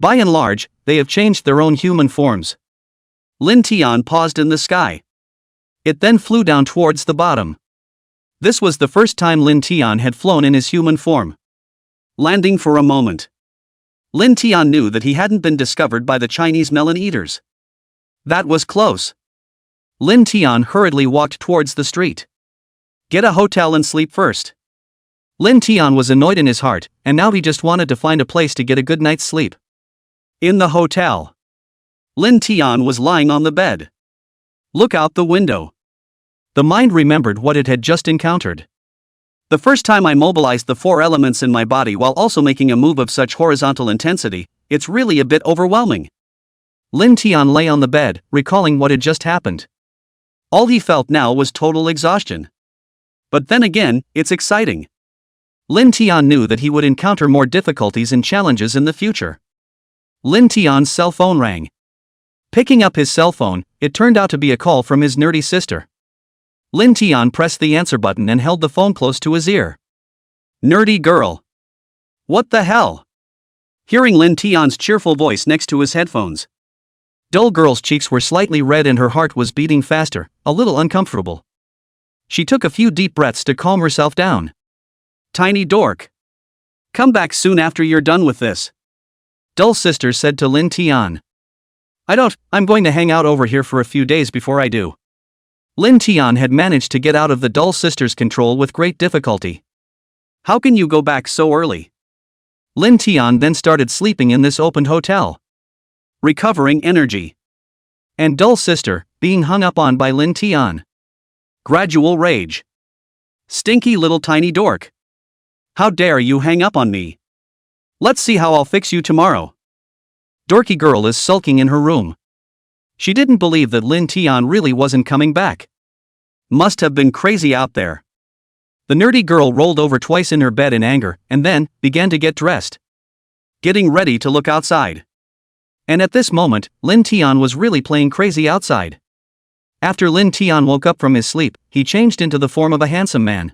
By and large, they have changed their own human forms. Lin Tian paused in the sky. It then flew down towards the bottom. This was the first time Lin Tian had flown in his human form. Landing for a moment. Lin Tian knew that he hadn't been discovered by the Chinese melon eaters. That was close. Lin Tian hurriedly walked towards the street. Get a hotel and sleep first. Lin Tian was annoyed in his heart, and now he just wanted to find a place to get a good night's sleep. In the hotel. Lin Tian was lying on the bed. Look out the window. The mind remembered what it had just encountered. The first time I mobilized the 4 elements in my body while also making a move of such horizontal intensity, it's really a bit overwhelming. Lin Tian lay on the bed, recalling what had just happened. All he felt now was total exhaustion. But then again, it's exciting. Lin Tian knew that he would encounter more difficulties and challenges in the future. Lin Tian's cell phone rang. Picking up his cell phone, it turned out to be a call from his nerdy sister. Lin Tian pressed the answer button and held the phone close to his ear. Nerdy girl. What the hell? Hearing Lin Tian's cheerful voice next to his headphones. Dull girl's cheeks were slightly red and her heart was beating faster, a little uncomfortable. She took a few deep breaths to calm herself down. Tiny Dork. Come back soon after you're done with this. Dull sister said to Lin Tian. I'm going to hang out over here for a few days before I do. Lin Tian had managed to get out of the dull sister's control with great difficulty. How can you go back so early? Lin Tian then started sleeping in this opened hotel. Recovering energy. And dull sister, being hung up on by Lin Tian. Gradual rage. Stinky little tiny dork. How dare you hang up on me? Let's see how I'll fix you tomorrow. Dorky girl is sulking in her room. She didn't believe that Lin Tian really wasn't coming back. Must have been crazy out there. The nerdy girl rolled over twice in her bed in anger, and then began to get dressed. Getting ready to look outside. And at this moment, Lin Tian was really playing crazy outside. After Lin Tian woke up from his sleep, he changed into the form of a handsome man.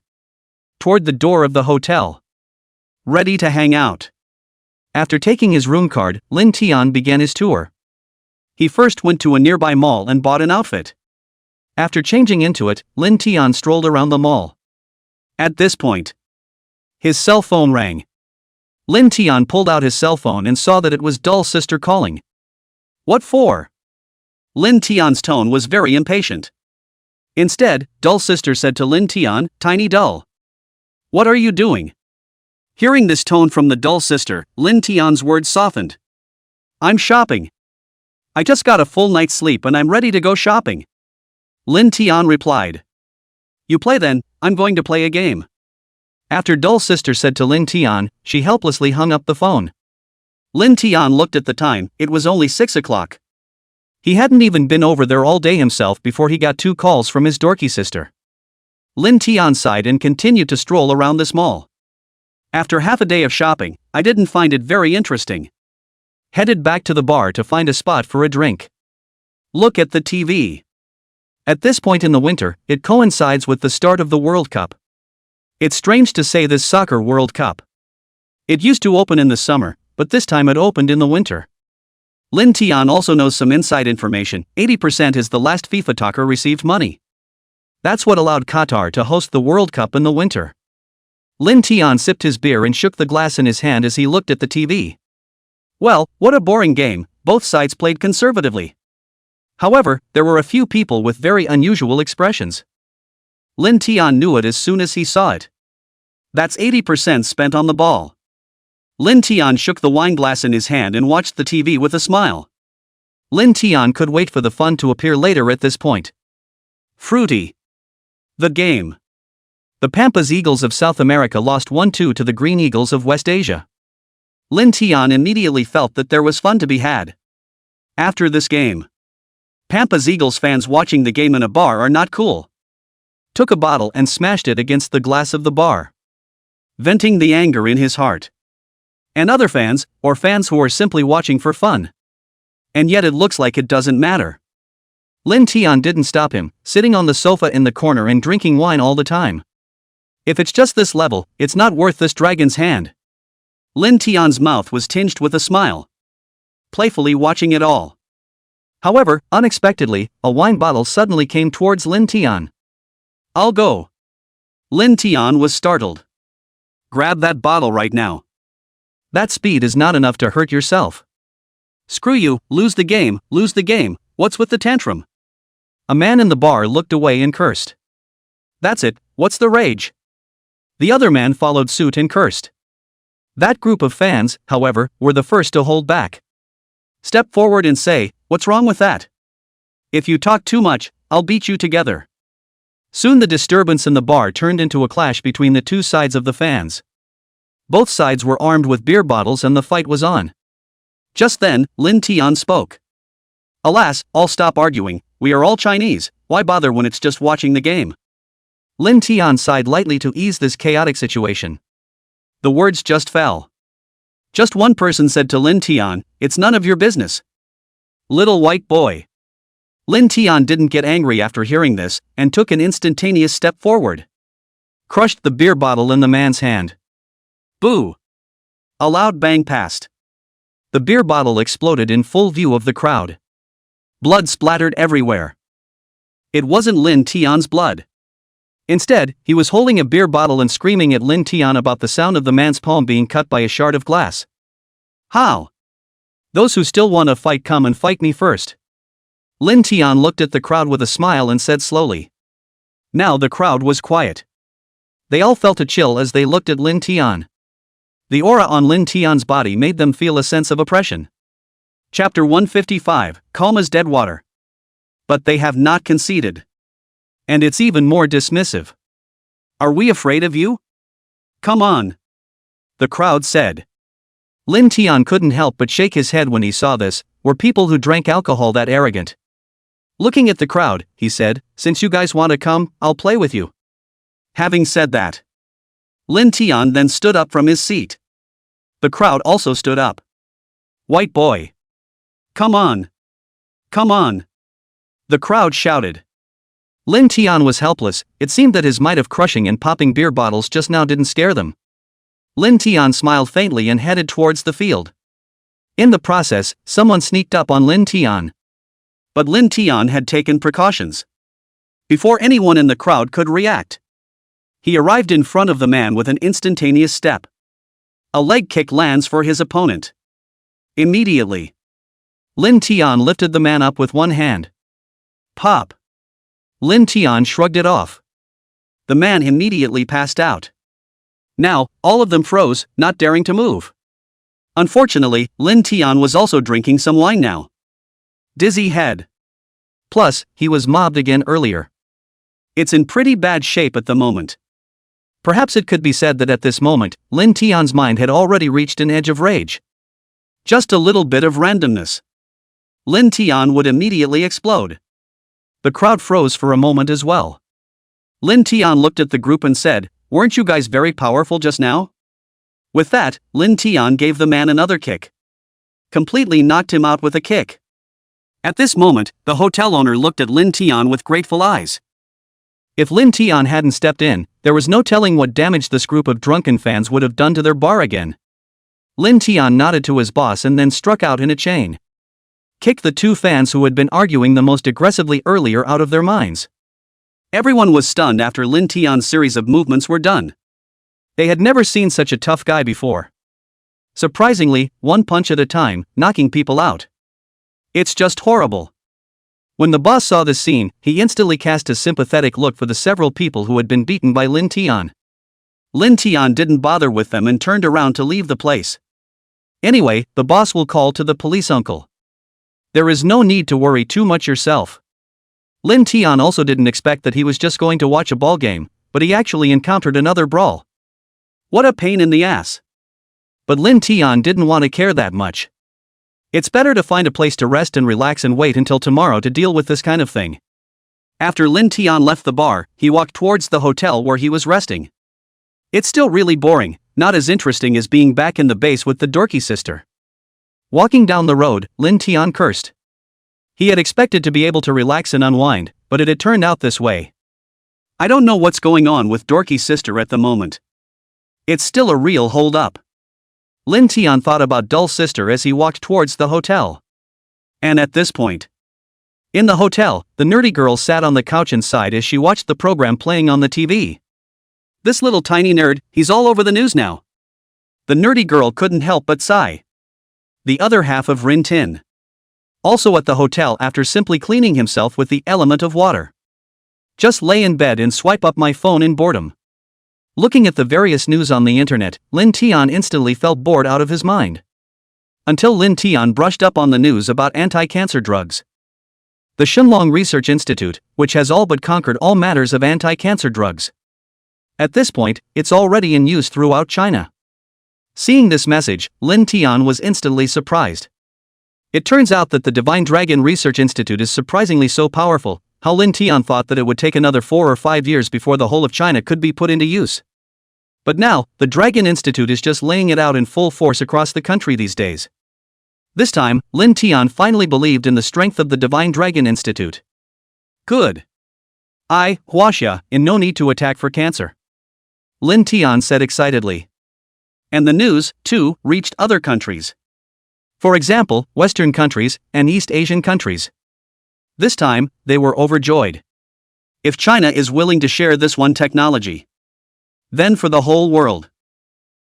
Toward the door of the hotel. Ready to hang out. After taking his room card, Lin Tian began his tour. He first went to a nearby mall and bought an outfit. After changing into it, Lin Tian strolled around the mall. At this point, his cell phone rang. Lin Tian pulled out his cell phone and saw that it was dull sister calling. What for? Lin Tian's tone was very impatient. Instead, Dull Sister said to Lin Tian, "Tiny Dull. What are you doing?" Hearing this tone from the Dull Sister, Lin Tian's words softened. "I'm shopping. I just got a full night's sleep and I'm ready to go shopping." Lin Tian replied. "You play then, I'm going to play a game." After Dull Sister said to Lin Tian, she helplessly hung up the phone. Lin Tian looked at the time, it was only 6 o'clock. He hadn't even been over there all day himself before he got 2 calls from his dorky sister. Lin Tian sighed and continued to stroll around this mall. After half a day of shopping, I didn't find it very interesting. Headed back to the bar to find a spot for a drink. Look at the TV. At this point in the winter, it coincides with the start of the World Cup. It's strange to say this soccer World Cup. It used to open in the summer, but this time it opened in the winter. Lin Tian also knows some inside information. 80% is the last FIFA talker received money. That's what allowed Qatar to host the World Cup in the winter. Lin Tian sipped his beer and shook the glass in his hand as he looked at the TV. Well, what a boring game, both sides played conservatively. However, there were a few people with very unusual expressions. Lin Tian knew it as soon as he saw it. That's 80% spent on the ball. Lin Tian shook the wine glass in his hand and watched the TV with a smile. Lin Tian could wait for the fun to appear later at this point. Fruity. The game. The Pampas Eagles of South America lost 1-2 to the Green Eagles of West Asia. Lin Tian immediately felt that there was fun to be had. After this game. Pampas Eagles fans watching the game in a bar are not cool. Took a bottle and smashed it against the glass of the bar. Venting the anger in his heart. And other fans, or fans who are simply watching for fun. And yet it looks like it doesn't matter. Lin Tian didn't stop him, sitting on the sofa in the corner and drinking wine all the time. If it's just this level, it's not worth this dragon's hand. Lin Tian's mouth was tinged with a smile. Playfully watching it all. However, unexpectedly, a wine bottle suddenly came towards Lin Tian. "I'll go." Lin Tian was startled. "Grab that bottle right now." "That speed is not enough to hurt yourself." "Screw you, lose the game, what's with the tantrum?" A man in the bar looked away and cursed. "That's it, what's the rage?" The other man followed suit and cursed. That group of fans, however, were the first to hold back. "Step forward and say, what's wrong with that? If you talk too much, I'll beat you together." Soon the disturbance in the bar turned into a clash between the two sides of the fans. Both sides were armed with beer bottles and the fight was on. Just then, Lin Tian spoke. "Alas, all stop arguing, we are all Chinese, why bother when it's just watching the game?" Lin Tian sighed lightly to ease this chaotic situation. The words just fell. Just one person said to Lin Tian, "It's none of your business. Little white boy." Lin Tian didn't get angry after hearing this, and took an instantaneous step forward. Crushed the beer bottle in the man's hand. Boo! A loud bang passed. The beer bottle exploded in full view of the crowd. Blood splattered everywhere. It wasn't Lin Tian's blood. Instead, he was holding a beer bottle and screaming at Lin Tian about the sound of the man's palm being cut by a shard of glass. "How? Those who still want to fight come and fight me first." Lin Tian looked at the crowd with a smile and said slowly. Now the crowd was quiet. They all felt a chill as they looked at Lin Tian. The aura on Lin Tian's body made them feel a sense of oppression. Chapter 155, Calm as Dead Water. But they have not conceded. And it's even more dismissive. "Are we afraid of you? Come on," the crowd said. Lin Tian couldn't help but shake his head when he saw this. Were people who drank alcohol that arrogant? Looking at the crowd, he said, "Since you guys want to come, I'll play with you." Having said that, Lin Tian then stood up from his seat. The crowd also stood up. "White boy. Come on. Come on," the crowd shouted. Lin Tian was helpless. It seemed that his might of crushing and popping beer bottles just now didn't scare them. Lin Tian smiled faintly and headed towards the field. In the process, someone sneaked up on Lin Tian. But Lin Tian had taken precautions. Before anyone in the crowd could react, he arrived in front of the man with an instantaneous step. A leg kick lands for his opponent. Immediately, Lin Tian lifted the man up with one hand. Pop. Lin Tian shrugged it off. The man immediately passed out. Now, all of them froze, not daring to move. Unfortunately, Lin Tian was also drinking some wine now. Dizzy head. Plus, he was mobbed again earlier. It's in pretty bad shape at the moment. Perhaps it could be said that at this moment, Lin Tian's mind had already reached an edge of rage. Just a little bit of randomness. Lin Tian would immediately explode. The crowd froze for a moment as well. Lin Tian looked at the group and said, "Weren't you guys very powerful just now?" With that, Lin Tian gave the man another kick. Completely knocked him out with a kick. At this moment, the hotel owner looked at Lin Tian with grateful eyes. If Lin Tian hadn't stepped in, there was no telling what damage this group of drunken fans would have done to their bar again. Lin Tian nodded to his boss and then struck out in a chain. Kicked the two fans who had been arguing the most aggressively earlier out of their minds. Everyone was stunned after Lin Tian's series of movements were done. They had never seen such a tough guy before. Surprisingly, one punch at a time, knocking people out. It's just horrible. When the boss saw this scene, he instantly cast a sympathetic look for the several people who had been beaten by Lin Tian. Lin Tian didn't bother with them and turned around to leave the place. Anyway, the boss will call to the police uncle. There is no need to worry too much yourself. Lin Tian also didn't expect that he was just going to watch a ball game, but he actually encountered another brawl. What a pain in the ass. But Lin Tian didn't want to care that much. It's better to find a place to rest and relax and wait until tomorrow to deal with this kind of thing. After Lin Tian left the bar, he walked towards the hotel where he was resting. It's still really boring, not as interesting as being back in the base with the dorky sister. Walking down the road, Lin Tian cursed. He had expected to be able to relax and unwind, but it had turned out this way. I don't know what's going on with dorky sister at the moment. It's still a real hold-up. Lin Tian thought about dull sister as he walked towards the hotel. And at this point, in the hotel, the nerdy girl sat on the couch and sighed as she watched the program playing on the TV. This little tiny nerd, he's all over the news now. The nerdy girl couldn't help but sigh. The other half of Rin Tin. Also at the hotel after simply cleaning himself with the element of water. Just lay in bed and swipe up my phone in boredom. Looking at the various news on the internet, Lin Tian instantly felt bored out of his mind. Until Lin Tian brushed up on the news about anti-cancer drugs. The Shenlong Research Institute, which has all but conquered all matters of anti-cancer drugs. At this point, it's already in use throughout China. Seeing this message, Lin Tian was instantly surprised. It turns out that the Divine Dragon Research Institute is surprisingly so powerful. How Lin Tian thought that it would take another 4 or 5 years before the whole of China could be put into use. But now, the Dragon Institute is just laying it out in full force across the country these days. This time, Lin Tian finally believed in the strength of the Divine Dragon Institute. Good. Huaxia, in no need to attack for cancer. Lin Tian said excitedly. And the news, too, reached other countries. For example, Western countries and East Asian countries. This time, they were overjoyed. If China is willing to share this one technology, then for the whole world,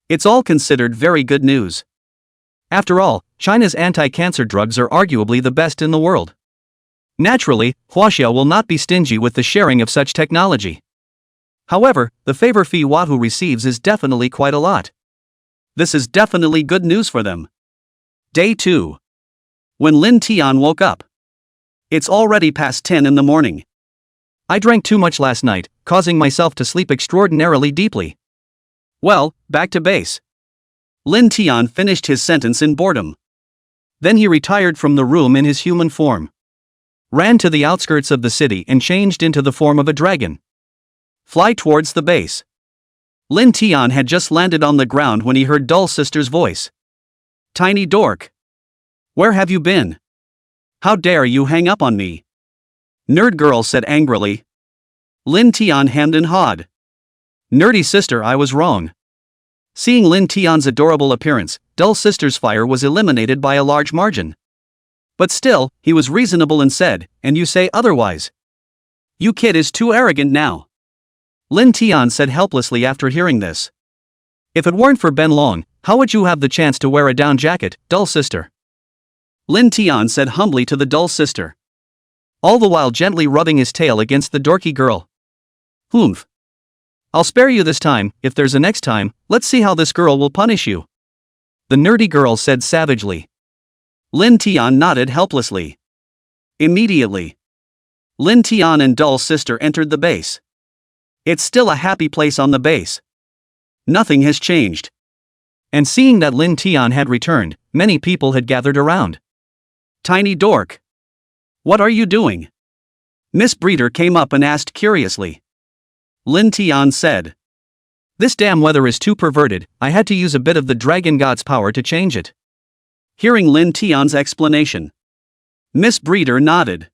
it's all considered very good news. After all, China's anti-cancer drugs are arguably the best in the world. Naturally, Huaxia will not be stingy with the sharing of such technology. However, the favor fee Wahoo receives is definitely quite a lot. This is definitely good news for them. Day 2. When Lin Tian woke up. It's already past 10 in the morning. I drank too much last night, causing myself to sleep extraordinarily deeply. Well, back to base. Lin Tian finished his sentence in boredom. Then he retired from the room in his human form. Ran to the outskirts of the city and changed into the form of a dragon. Fly towards the base. Lin Tian had just landed on the ground when he heard Dull Sister's voice. Tiny dork. Where have you been? How dare you hang up on me? Nerd girl said angrily. Lin Tian hemmed and hawed. Nerdy sister, I was wrong. Seeing Lin Tian's adorable appearance, Dull Sister's fire was eliminated by a large margin. But still, he was reasonable and said, and you say otherwise. You kid is too arrogant now. Lin Tian said helplessly after hearing this. If it weren't for Ben Long, how would you have the chance to wear a down jacket, Dull Sister? Lin Tian said humbly to the dull sister, all the while gently rubbing his tail against the dorky girl. Humph. I'll spare you this time. If there's a next time, let's see how this girl will punish you. The nerdy girl said savagely. Lin Tian nodded helplessly. Immediately, Lin Tian and dull sister entered the base. It's still a happy place on the base. Nothing has changed. And seeing that Lin Tian had returned, many people had gathered around. Tiny dork. What are you doing? Miss Breeder came up and asked curiously. Lin Tian said, this damn weather is too perverted, I had to use a bit of the dragon god's power to change it. Hearing Lin Tian's explanation, Miss Breeder nodded.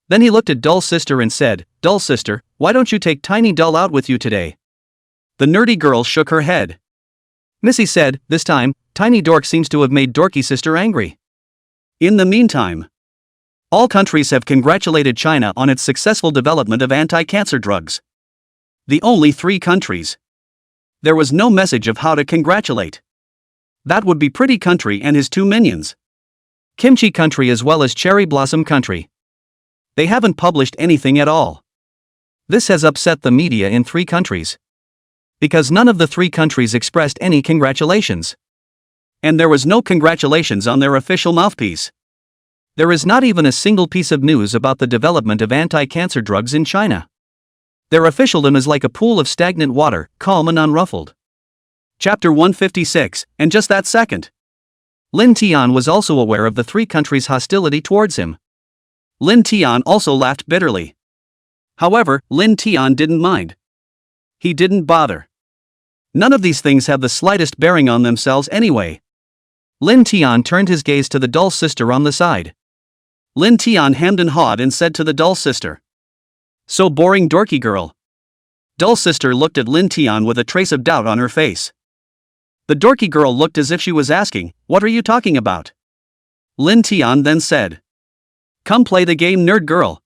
Then he looked at dull sister and said, dull sister, why don't you take tiny dull out with you today? The nerdy girl shook her head. Missy said, this time, tiny dork seems to have made dorky sister angry. In the meantime, all countries have congratulated China on its successful development of anti-cancer drugs. The only 3 countries. There was no message of how to congratulate. That would be Pretty Country and his 2 minions. Kimchi Country as well as Cherry Blossom Country. They haven't published anything at all. This has upset the media in 3 countries. Because none of the 3 countries expressed any congratulations. And there was no congratulations on their official mouthpiece. There is not even a single piece of news about the development of anti-cancer drugs in China. Their officialdom is like a pool of stagnant water, calm and unruffled. Chapter 156, and just that second. Lin Tian was also aware of the 3 countries' hostility towards him. Lin Tian also laughed bitterly. However, Lin Tian didn't mind. He didn't bother. None of these things have the slightest bearing on themselves anyway. Lin Tian turned his gaze to the dull sister on the side. Lin Tian hemmed and hawed and said to the dull sister, so boring dorky girl. Dull sister looked at Lin Tian with a trace of doubt on her face. The dorky girl looked as if she was asking, what are you talking about? Lin Tian then said, come play the game, nerd girl.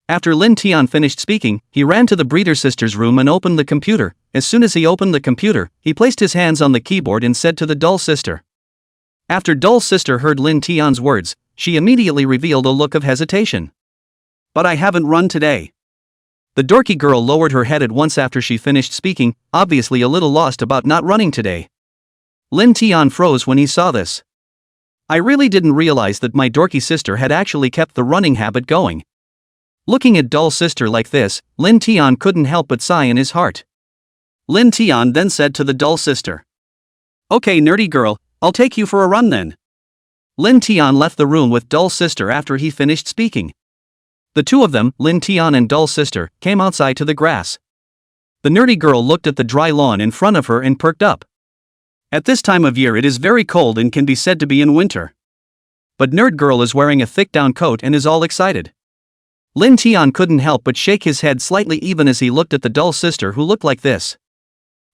After Lin Tian finished speaking, he ran to the breeder sister's room and opened the computer. As soon as he opened the computer, he placed his hands on the keyboard and said to the dull sister. After dull sister heard Lin Tian's words, she immediately revealed a look of hesitation. But I haven't run today. The dorky girl lowered her head at once after she finished speaking, obviously a little lost about not running today. Lin Tian froze when he saw this. I really didn't realize that my dorky sister had actually kept the running habit going. Looking at dull sister like this, Lin Tian couldn't help but sigh in his heart. Lin Tian then said to the dull sister, okay nerdy girl, I'll take you for a run then. Lin Tian left the room with dull sister after he finished speaking. The 2 of them, Lin Tian and dull sister, came outside to the grass. The nerdy girl looked at the dry lawn in front of her and perked up. At this time of year it is very cold and can be said to be in winter. But nerd girl is wearing a thick down coat and is all excited. Lin Tian couldn't help but shake his head slightly even as he looked at the dull sister who looked like this.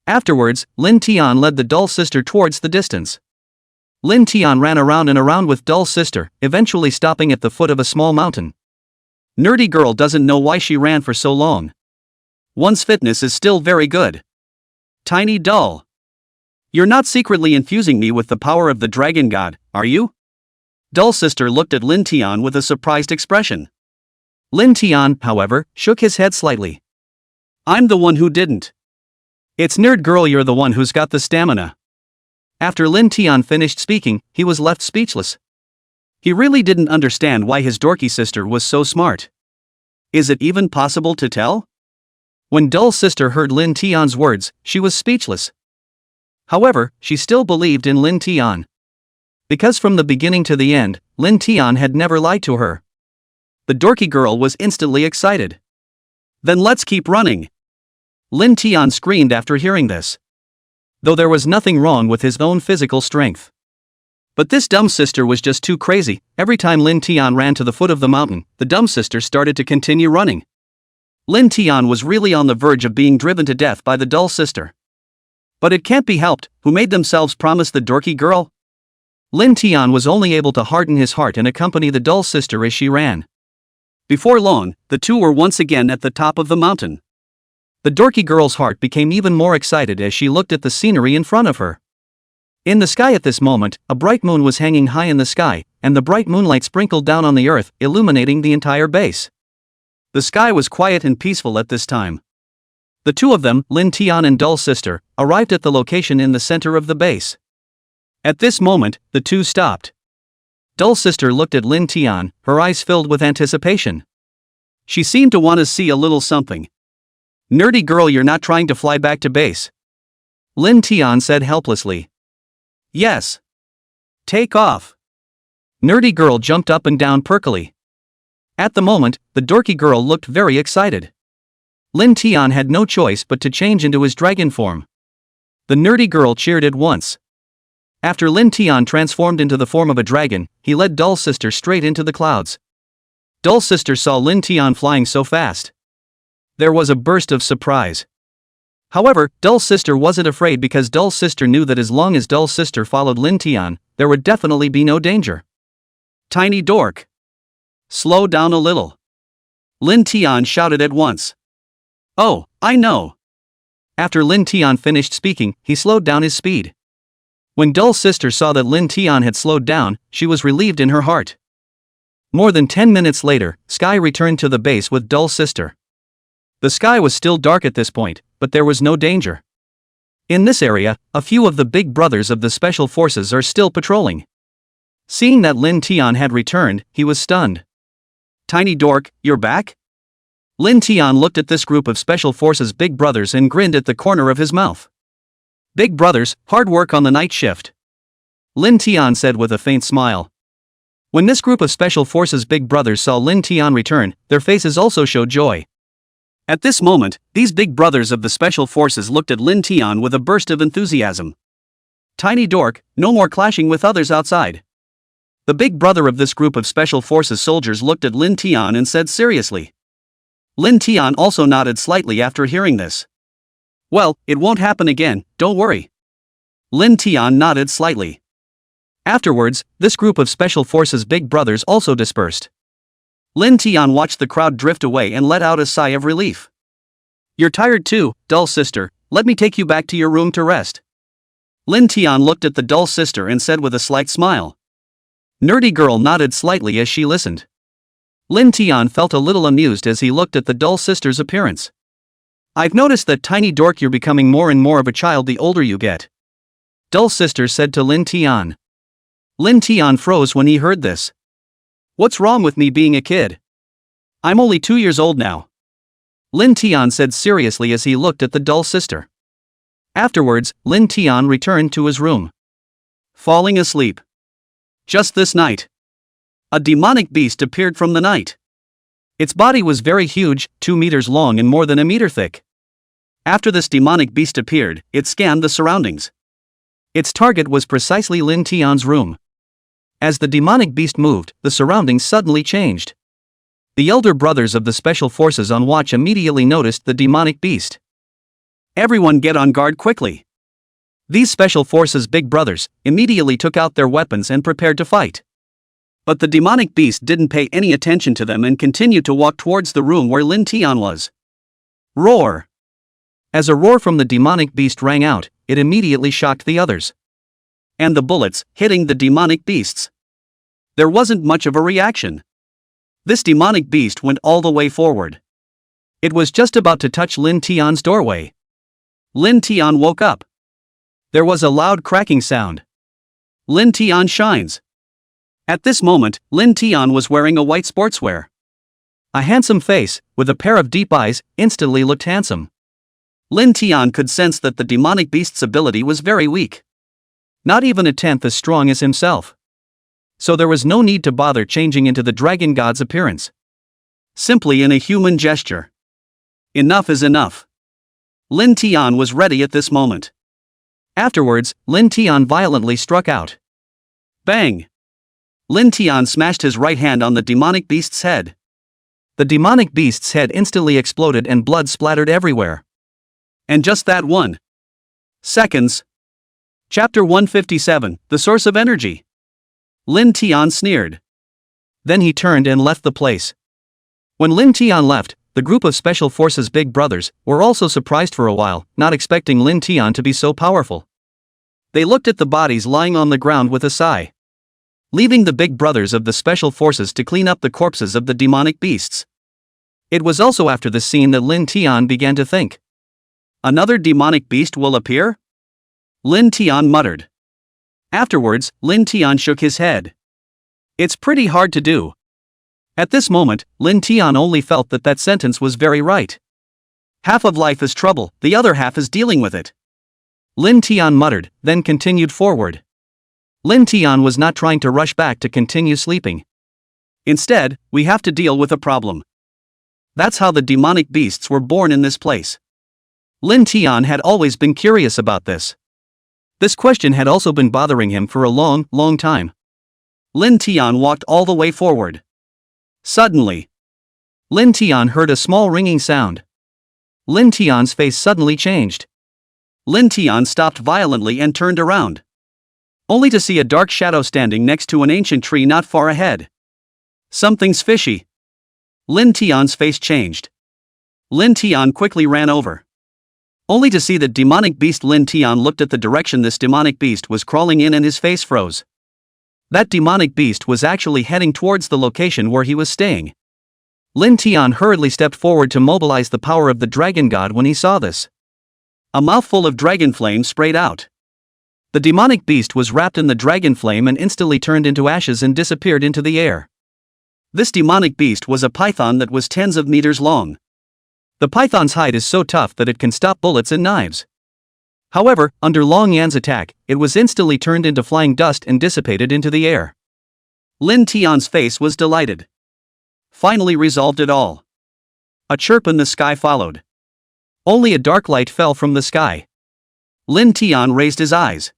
Afterwards, Lin Tian led the dull sister towards the distance. Lin Tian ran around and around with dull sister, eventually stopping at the foot of a small mountain. Nerdy girl doesn't know why she ran for so long. One's fitness is still very good. Tiny dull. You're not secretly infusing me with the power of the dragon god, are you? Dull sister looked at Lin Tian with a surprised expression. Lin Tian, however, shook his head slightly. I'm the one who didn't. It's nerd girl, you're the one who's got the stamina. After Lin Tian finished speaking, he was left speechless. He really didn't understand why his dorky sister was so smart. Is it even possible to tell? When dull sister heard Lin Tian's words, she was speechless. However, she still believed in Lin Tian. Because from the beginning to the end, Lin Tian had never lied to her. The dorky girl was instantly excited. Then let's keep running. Lin Tian screamed after hearing this. Though there was nothing wrong with his own physical strength. But this dumb sister was just too crazy. Every time Lin Tian ran to the foot of the mountain, the dumb sister started to continue running. Lin Tian was really on the verge of being driven to death by the dull sister. But it can't be helped. Who made themselves promise the dorky girl? Lin Tian was only able to harden his heart and accompany the dull sister as she ran. Before long, the 2 were once again at the top of the mountain. The dorky girl's heart became even more excited as she looked at the scenery in front of her. In the sky at this moment, a bright moon was hanging high in the sky, and the bright moonlight sprinkled down on the earth, illuminating the entire base. The sky was quiet and peaceful at this time. The two of them, Lin Tian and Dull Sister, arrived at the location in the center of the base. At this moment, the two stopped. Dull Sister looked at Lin Tian, her eyes filled with anticipation. She seemed to want to see a little something. "Nerdy girl, you're not trying to fly back to base?" Lin Tian said helplessly. "Yes. Take off." Nerdy girl jumped up and down perkily. At the moment, the dorky girl looked very excited. Lin Tian had no choice but to change into his dragon form. The nerdy girl cheered at once. After Lin Tian transformed into the form of a dragon, he led Dull Sister straight into the clouds. Dull Sister saw Lin Tian flying so fast. There was a burst of surprise. However, Dull Sister wasn't afraid because Dull Sister knew that as long as Dull Sister followed Lin Tian, there would definitely be no danger. "Tiny dork! Slow down a little!" Lin Tian shouted at once. "Oh, I know." After Lin Tian finished speaking, he slowed down his speed. When Dull Sister saw that Lin Tian had slowed down, she was relieved in her heart. More than 10 minutes later, Sky returned to the base with Dull Sister. The sky was still dark at this point, but there was no danger. In this area, a few of the big brothers of the special forces are still patrolling. Seeing that Lin Tian had returned, he was stunned. "Tiny dork, you're back?" Lin Tian looked at this group of special forces big brothers and grinned at the corner of his mouth. "Big brothers, hard work on the night shift," Lin Tian said with a faint smile. When this group of special forces big brothers saw Lin Tian return, their faces also showed joy. At this moment, these big brothers of the special forces looked at Lin Tian with a burst of enthusiasm. "Tiny dork, no more clashing with others outside." The big brother of this group of special forces soldiers looked at Lin Tian and said seriously. Lin Tian also nodded slightly after hearing this. "Well, it won't happen again, don't worry." Lin Tian nodded slightly. Afterwards, this group of special forces big brothers also dispersed. Lin Tian watched the crowd drift away and let out a sigh of relief. "You're tired too, Dull Sister, let me take you back to your room to rest." Lin Tian looked at the Dull Sister and said with a slight smile. Nerdy girl nodded slightly as she listened. Lin Tian felt a little amused as he looked at the Dull Sister's appearance. "I've noticed that, tiny dork, you're becoming more and more of a child the older you get," Dull Sister said to Lin Tian. Lin Tian froze when he heard this. "What's wrong with me being a kid? I'm only 2 years old now," Lin Tian said seriously as he looked at the Dull Sister. Afterwards, Lin Tian returned to his room. Falling asleep. Just this night, a demonic beast appeared from the night. Its body was very huge, 2 meters long and more than a meter thick. After this demonic beast appeared, it scanned the surroundings. Its target was precisely Lin Tian's room. As the demonic beast moved, the surroundings suddenly changed. The elder brothers of the special forces on watch immediately noticed the demonic beast. "Everyone get on guard quickly." These special forces big brothers immediately took out their weapons and prepared to fight. But the demonic beast didn't pay any attention to them and continued to walk towards the room where Lin Tian was. Roar! As a roar from the demonic beast rang out, it immediately shocked the others. And the bullets, hitting the demonic beasts. There wasn't much of a reaction. This demonic beast went all the way forward. It was just about to touch Lin Tian's doorway. Lin Tian woke up. There was a loud cracking sound. Lin Tian shines. At this moment, Lin Tian was wearing a white sportswear. A handsome face, with a pair of deep eyes, instantly looked handsome. Lin Tian could sense that the demonic beast's ability was very weak. Not even a tenth as strong as himself. So there was no need to bother changing into the dragon god's appearance. Simply in a human gesture. Enough is enough. Lin Tian was ready at this moment. Afterwards, Lin Tian violently struck out. Bang! Lin Tian smashed his right hand on the demonic beast's head. The demonic beast's head instantly exploded and blood splattered everywhere. And just that 1 seconds. Chapter 157, The Source of Energy. Lin Tian sneered. Then he turned and left the place. When Lin Tian left, the group of Special Forces big brothers were also surprised for a while, not expecting Lin Tian to be so powerful. They looked at the bodies lying on the ground with a sigh. leaving the big brothers of the special forces to clean up the corpses of the demonic beasts. It was also after this scene that Lin Tian began to think. Another demonic beast will appear? Lin Tian muttered. Afterwards, Lin Tian shook his head. It's pretty hard to do. At this moment, Lin Tian only felt that that sentence was very right. Half of life is trouble, the other half is dealing with it. Lin Tian muttered, then continued forward. Lin Tian was not trying to rush back to continue sleeping. Instead, we have to deal with a problem. That's how the demonic beasts were born in this place. Lin Tian had always been curious about this. This question had also been bothering him for a long, long time. Lin Tian walked all the way forward. Suddenly, Lin Tian heard a small ringing sound. Lin Tian's face suddenly changed. Lin Tian stopped violently and turned around, only to see a dark shadow standing next to an ancient tree not far ahead. Something's fishy. Lin Tian's face changed. Lin Tian quickly ran over, only to see that demonic beast. Lin Tian looked at the direction this demonic beast was crawling in and his face froze. That demonic beast was actually heading towards the location where he was staying. Lin Tian hurriedly stepped forward to mobilize the power of the dragon god when he saw this. A mouthful of dragon flame sprayed out. The demonic beast was wrapped in the dragon flame and instantly turned into ashes and disappeared into the air. This demonic beast was a python that was tens of meters long. The python's hide is so tough that it can stop bullets and knives. However, under Long Yan's attack, it was instantly turned into flying dust and dissipated into the air. Lin Tian's face was delighted. Finally resolved it all. A chirp in the sky followed. Only a dark light fell from the sky. Lin Tian raised his eyes.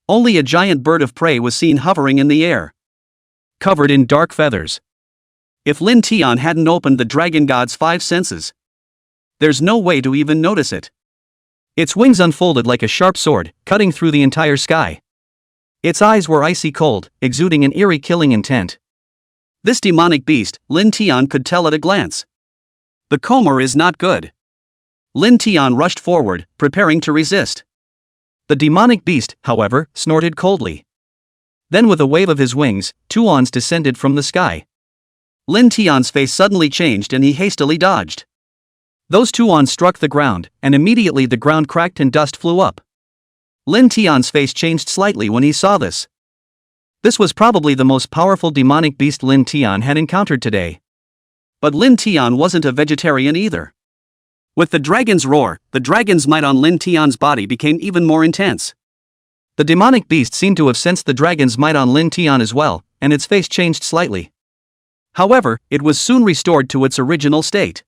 Only a giant bird of prey was seen hovering in the air, covered in dark feathers. If Lin Tian hadn't opened the dragon god's 5 senses, there's no way to even notice it. Its wings unfolded like a sharp sword, cutting through the entire sky. Its eyes were icy cold, exuding an eerie killing intent. This demonic beast, Lin Tian could tell at a glance. The comber is not good. Lin Tian rushed forward, preparing to resist. The demonic beast, however, snorted coldly. Then with a wave of his wings, 2 ons descended from the sky. Lin Tian's face suddenly changed and he hastily dodged. Those 2 ons struck the ground, and immediately the ground cracked and dust flew up. Lin Tian's face changed slightly when he saw this. This was probably the most powerful demonic beast Lin Tian had encountered today. But Lin Tian wasn't a vegetarian either. With the dragon's roar, the dragon's might on Lin Tian's body became even more intense. The demonic beast seemed to have sensed the dragon's might on Lin Tian as well, and its face changed slightly. However, it was soon restored to its original state.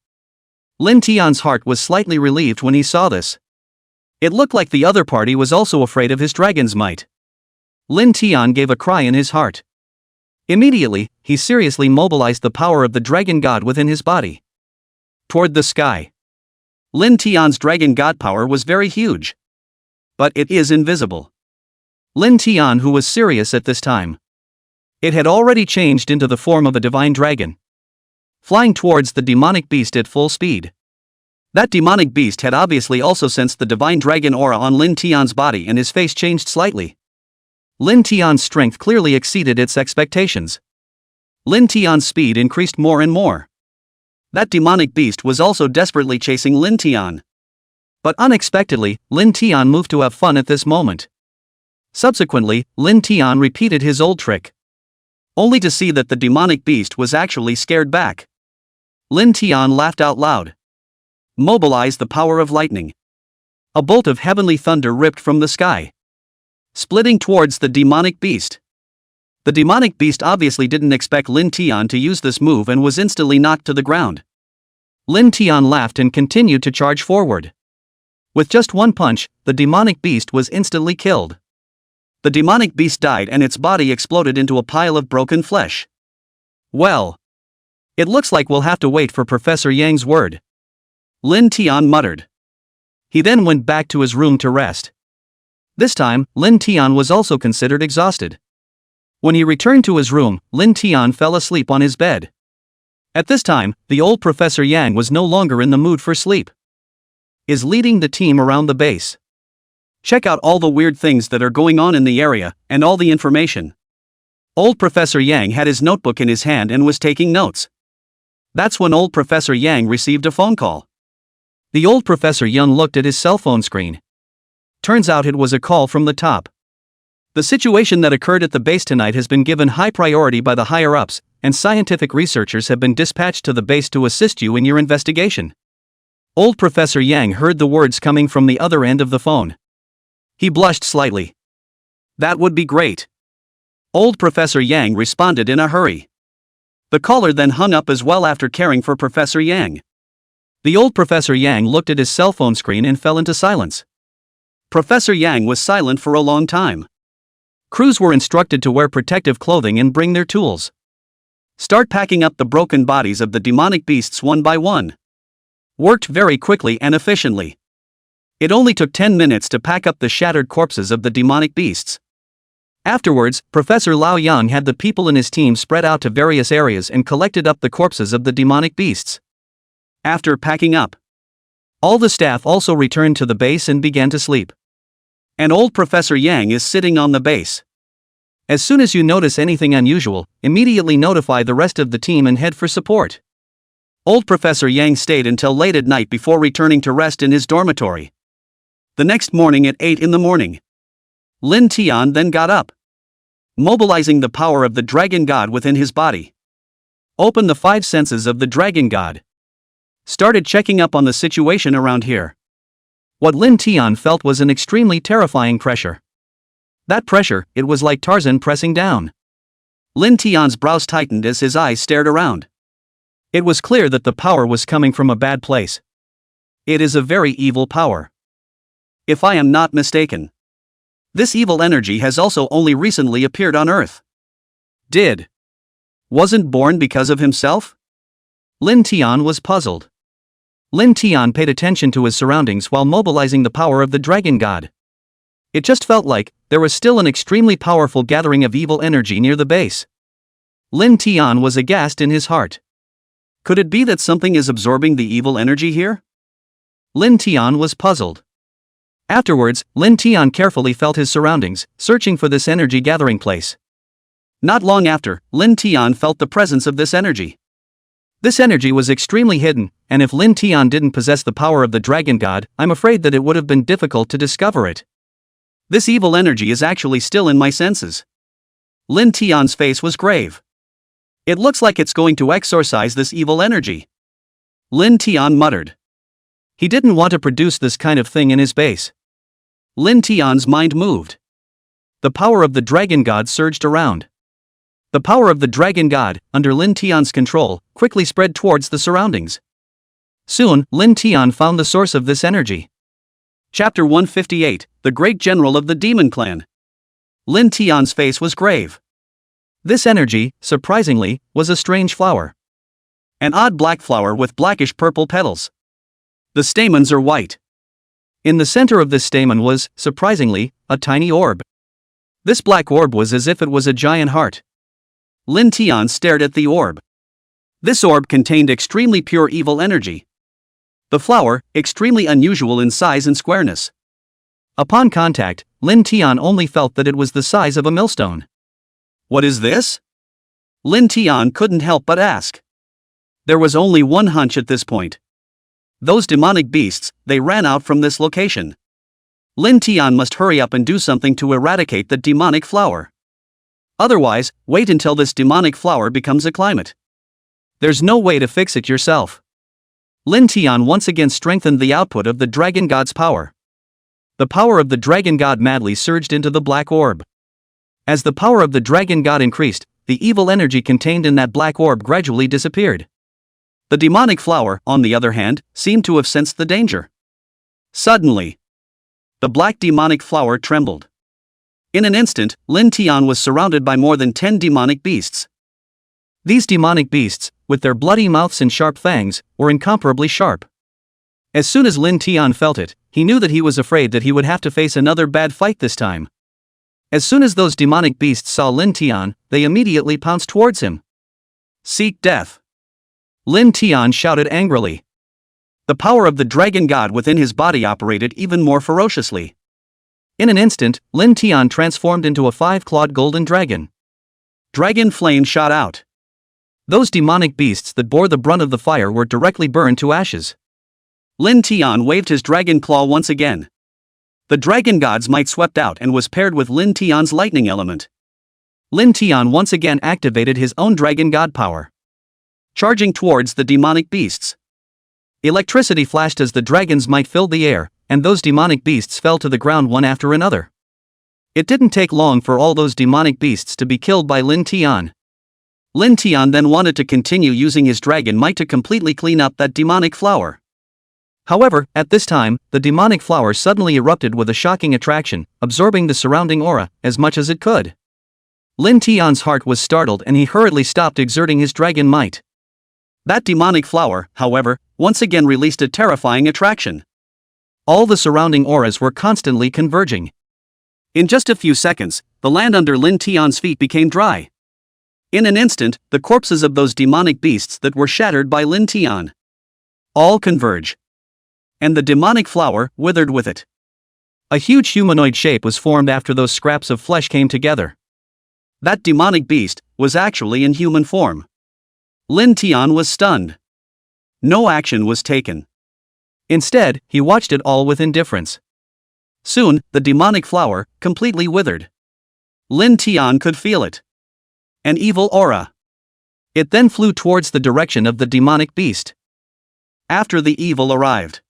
Lin Tian's heart was slightly relieved when he saw this. It looked like the other party was also afraid of his dragon's might. Lin Tian gave a cry in his heart. Immediately, he seriously mobilized the power of the dragon god within his body. Toward the sky. Lin Tian's dragon god power was very huge. But it is invisible. Lin Tian, who was serious at this time. It had already changed into the form of a divine dragon, flying towards the demonic beast at full speed. That demonic beast had obviously also sensed the divine dragon aura on Lin Tian's body and his face changed slightly. Lin Tian's strength clearly exceeded its expectations. Lin Tian's speed increased more and more. That demonic beast was also desperately chasing Lin Tian. But unexpectedly, Lin Tian moved to have fun at this moment. Subsequently, Lin Tian repeated his old trick, only to see that the demonic beast was actually scared back. Lin Tian laughed out loud. Mobilized the power of lightning. A bolt of heavenly thunder ripped from the sky, splitting towards the demonic beast. The demonic beast obviously didn't expect Lin Tian to use this move and was instantly knocked to the ground. Lin Tian laughed and continued to charge forward. With just one punch, the demonic beast was instantly killed. The demonic beast died and its body exploded into a pile of broken flesh. Well, it looks like we'll have to wait for Professor Yang's word, Lin Tian muttered. He then went back to his room to rest. This time, Lin Tian was also considered exhausted. When he returned to his room, Lin Tian fell asleep on his bed. At this time, the old Professor Yang was no longer in the mood for sleep. Is leading the team around the base. Check out all the weird things that are going on in the area, and all the information. Old Professor Yang had his notebook in his hand and was taking notes. That's when old Professor Yang received a phone call. The old Professor Yang looked at his cell phone screen. Turns out it was a call from the top. The situation that occurred at the base tonight has been given high priority by the higher-ups, and scientific researchers have been dispatched to the base to assist you in your investigation. Old Professor Yang heard the words coming from the other end of the phone. He blushed slightly. That would be great. Old Professor Yang responded in a hurry. The caller then hung up as well after caring for Professor Yang. The old Professor Yang looked at his cell phone screen and fell into silence. Professor Yang was silent for a long time. Crews were instructed to wear protective clothing and bring their tools. Start packing up the broken bodies of the demonic beasts one by one. Worked very quickly and efficiently. It only took 10 minutes to pack up the shattered corpses of the demonic beasts. Afterwards, Professor Lao Yang had the people in his team spread out to various areas and collected up the corpses of the demonic beasts. After packing up, all the staff also returned to the base and began to sleep. And old Professor Yang is sitting on the base. As soon as you notice anything unusual, immediately notify the rest of the team and head for support. Old Professor Yang stayed until late at night before returning to rest in his dormitory. The next morning at 8 in the morning, Lin Tian then got up, mobilizing the power of the dragon god within his body. Opened the 5 senses of the dragon god. Started checking up on the situation around here. What Lin Tian felt was an extremely terrifying pressure. That pressure, it was like Tarzan pressing down. Lin Tian's brows tightened as his eyes stared around. It was clear that the power was coming from a bad place. It is a very evil power. If I am not mistaken, this evil energy has also only recently appeared on Earth. Wasn't born because of himself? Lin Tian was puzzled. Lin Tian paid attention to his surroundings while mobilizing the power of the dragon god. It just felt like there was still an extremely powerful gathering of evil energy near the base. Lin Tian was aghast in his heart. Could it be that something is absorbing the evil energy here? Lin Tian was puzzled. Afterwards, Lin Tian carefully felt his surroundings, searching for this energy gathering place. Not long after, Lin Tian felt the presence of this energy. This energy was extremely hidden, and if Lin Tian didn't possess the power of the dragon god, I'm afraid that it would have been difficult to discover it. This evil energy is actually still in my senses. Lin Tian's face was grave. It looks like it's going to exorcise this evil energy. Lin Tian muttered. He didn't want to produce this kind of thing in his base. Lin Tian's mind moved. The power of the dragon god surged around. The power of the dragon god, under Lin Tian's control, quickly spread towards the surroundings. Soon, Lin Tian found the source of this energy. Chapter 158, The Great General of the Demon Clan. Lin Tian's face was grave. This energy, surprisingly, was a strange flower. An odd black flower with blackish-purple petals. The stamens are white. In the center of this stamen was, surprisingly, a tiny orb. This black orb was as if it was a giant heart. Lin Tian stared at the orb. This orb contained extremely pure evil energy. The flower, extremely unusual in size and squareness. Upon contact, Lin Tian only felt that it was the size of a millstone. What is this? Lin Tian couldn't help but ask. There was only one hunch at this point. Those demonic beasts, they ran out from this location. Lin Tian must hurry up and do something to eradicate the demonic flower. Otherwise, wait until this demonic flower becomes a climate. There's no way to fix it yourself. Lin Tian once again strengthened the output of the dragon god's power. The power of the dragon god madly surged into the black orb. As the power of the dragon god increased, the evil energy contained in that black orb gradually disappeared. The demonic flower, on the other hand, seemed to have sensed the danger. Suddenly, the black demonic flower trembled. In an instant, Lin Tian was surrounded by more than 10 demonic beasts. These demonic beasts, with their bloody mouths and sharp fangs, were incomparably sharp. As soon as Lin Tian felt it, he knew that he was afraid that he would have to face another bad fight this time. As soon as those demonic beasts saw Lin Tian, they immediately pounced towards him. Seek death! Lin Tian shouted angrily. The power of the dragon god within his body operated even more ferociously. In an instant, Lin Tian transformed into a 5-clawed golden dragon. Dragon flame shot out. Those demonic beasts that bore the brunt of the fire were directly burned to ashes. Lin Tian waved his dragon claw once again. The dragon god's might swept out and was paired with Lin Tian's lightning element. Lin Tian once again activated his own dragon god power, charging towards the demonic beasts. Electricity flashed as the dragon's might filled the air, and those demonic beasts fell to the ground one after another. It didn't take long for all those demonic beasts to be killed by Lin Tian. Lin Tian then wanted to continue using his dragon might to completely clean up that demonic flower. However, at this time, the demonic flower suddenly erupted with a shocking attraction, absorbing the surrounding aura as much as it could. Lin Tian's heart was startled and he hurriedly stopped exerting his dragon might. That demonic flower, however, once again released a terrifying attraction. All the surrounding auras were constantly converging. In just a few seconds, the land under Lin Tian's feet became dry. In an instant, the corpses of those demonic beasts that were shattered by Lin Tian all converge. And the demonic flower withered with it. A huge humanoid shape was formed after those scraps of flesh came together. That demonic beast was actually in human form. Lin Tian was stunned. No action was taken. Instead, he watched it all with indifference. Soon, the demonic flower completely withered. Lin Tian could feel it. An evil aura. It then flew towards the direction of the demonic beast. After the evil arrived,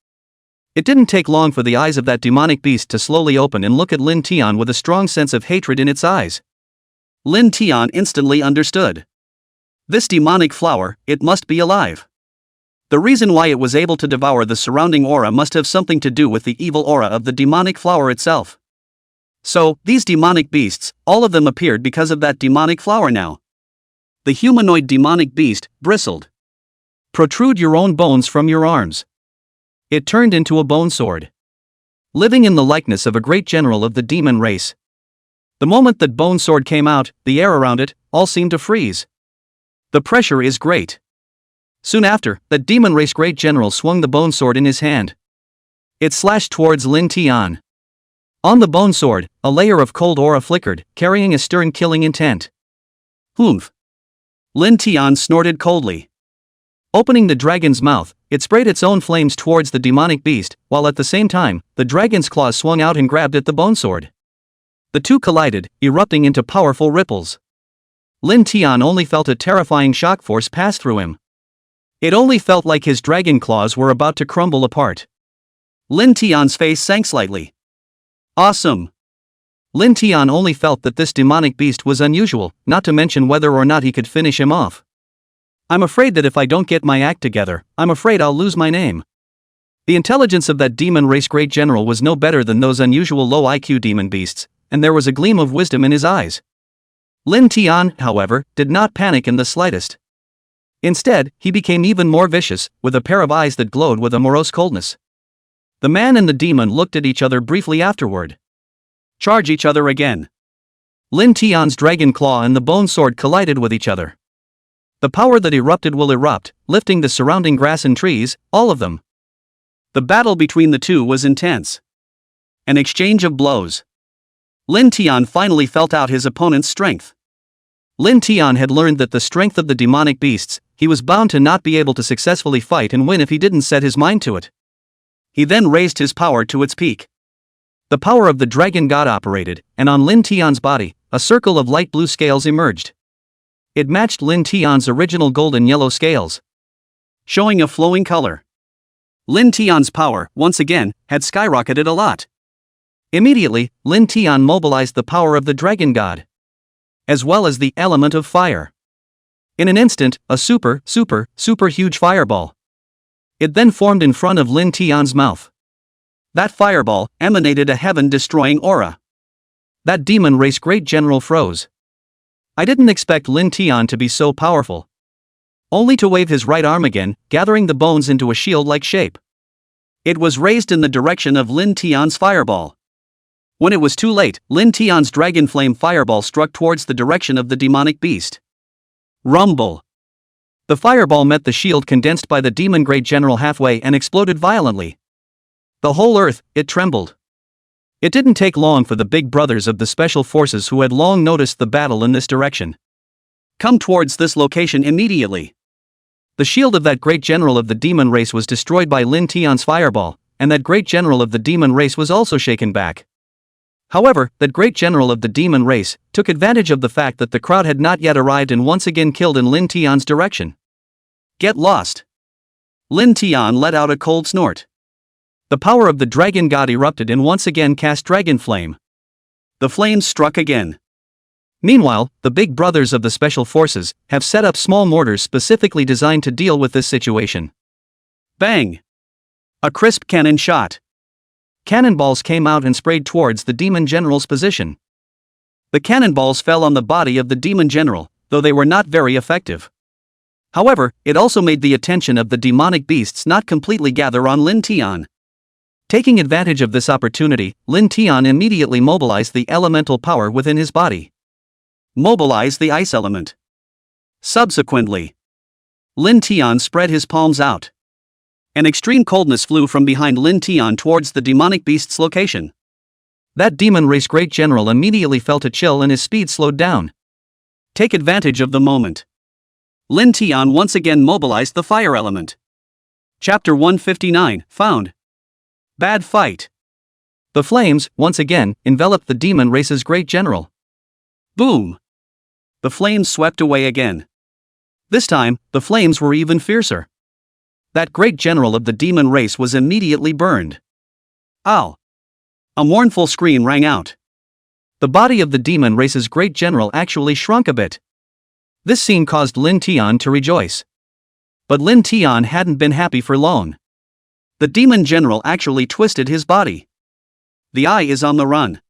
it didn't take long for the eyes of that demonic beast to slowly open and look at Lin Tian with a strong sense of hatred in its eyes. Lin Tian instantly understood. This demonic flower, it must be alive. The reason why it was able to devour the surrounding aura must have something to do with the evil aura of the demonic flower itself. So, these demonic beasts, all of them appeared because of that demonic flower now. The humanoid demonic beast bristled. Protrude your own bones from your arms. It turned into a bone sword. Living in the likeness of a great general of the demon race. The moment that bone sword came out, the air around it, all seemed to freeze. The pressure is great. Soon after, that demon race great general swung the bone sword in his hand. It slashed towards Lin Tian. On the bone sword, a layer of cold aura flickered, carrying a stern killing intent. Humph! Lin Tian snorted coldly. Opening the dragon's mouth, it sprayed its own flames towards the demonic beast, while at the same time, the dragon's claws swung out and grabbed at the bone sword. The two collided, erupting into powerful ripples. Lin Tian only felt a terrifying shock force pass through him. It only felt like his dragon claws were about to crumble apart. Lin Tian's face sank slightly. Awesome! Lin Tian only felt that this demonic beast was unusual, not to mention whether or not he could finish him off. I'm afraid that if I don't get my act together, I'm afraid I'll lose my name. The intelligence of that demon race great general was no better than those unusual low IQ demon beasts, and there was a gleam of wisdom in his eyes. Lin Tian, however, did not panic in the slightest. Instead, he became even more vicious, with a pair of eyes that glowed with a morose coldness. The man and the demon looked at each other briefly afterward. Charge each other again. Lin Tian's dragon claw and the bone sword collided with each other. The power that erupted will erupt, lifting the surrounding grass and trees, all of them. The battle between the two was intense. An exchange of blows. Lin Tian finally felt out his opponent's strength. Lin Tian had learned that the strength of the demonic beasts, he was bound to not be able to successfully fight and win if he didn't set his mind to it. He then raised his power to its peak. The power of the dragon god operated, and on Lin Tian's body, a circle of light blue scales emerged. It matched Lin Tian's original golden yellow scales, showing a flowing color. Lin Tian's power, once again, had skyrocketed a lot. Immediately, Lin Tian mobilized the power of the dragon god, as well as the element of fire. In an instant, a super huge fireball. It then formed in front of Lin Tian's mouth. That fireball emanated a heaven-destroying aura. That demon race great general froze. I didn't expect Lin Tian to be so powerful. Only to wave his right arm again, gathering the bones into a shield-like shape. It was raised in the direction of Lin Tian's fireball. When it was too late, Lin Tian's dragon flame fireball struck towards the direction of the demonic beast. Rumble! The fireball met the shield condensed by the demon great general halfway and exploded violently. The whole earth, it trembled. It didn't take long for the big brothers of the special forces who had long noticed the battle in this direction. Come towards this location immediately. The shield of that great general of the demon race was destroyed by Lin Tian's fireball, and that great general of the demon race was also shaken back. However, that great general of the demon race took advantage of the fact that the crowd had not yet arrived and once again killed in Lin Tian's direction. Get lost. Lin Tian let out a cold snort. The power of the dragon god erupted and once again cast dragon flame. The flames struck again. Meanwhile, the big brothers of the special forces have set up small mortars specifically designed to deal with this situation. Bang! A crisp cannon shot. Cannonballs came out and sprayed towards the demon general's position. The cannonballs fell on the body of the demon general, though they were not very effective. However, it also made the attention of the demonic beasts not completely gather on Lin Tian. Taking advantage of this opportunity, Lin Tian immediately mobilized the elemental power within his body. Mobilize the ice element. Subsequently, Lin Tian spread his palms out. An extreme coldness flew from behind Lin Tian towards the demonic beast's location. That demon race great general immediately felt a chill and his speed slowed down. Take advantage of the moment. Lin Tian once again mobilized the fire element. Chapter 159, Found. Bad fight. The flames, once again, enveloped the demon race's great general. Boom! The flames swept away again. This time, the flames were even fiercer. That great general of the demon race was immediately burned. Ow! A mournful scream rang out. The body of the demon race's great general actually shrunk a bit. This scene caused Lin Tian to rejoice. But Lin Tian hadn't been happy for long. The demon general actually twisted his body. The eye is on the run.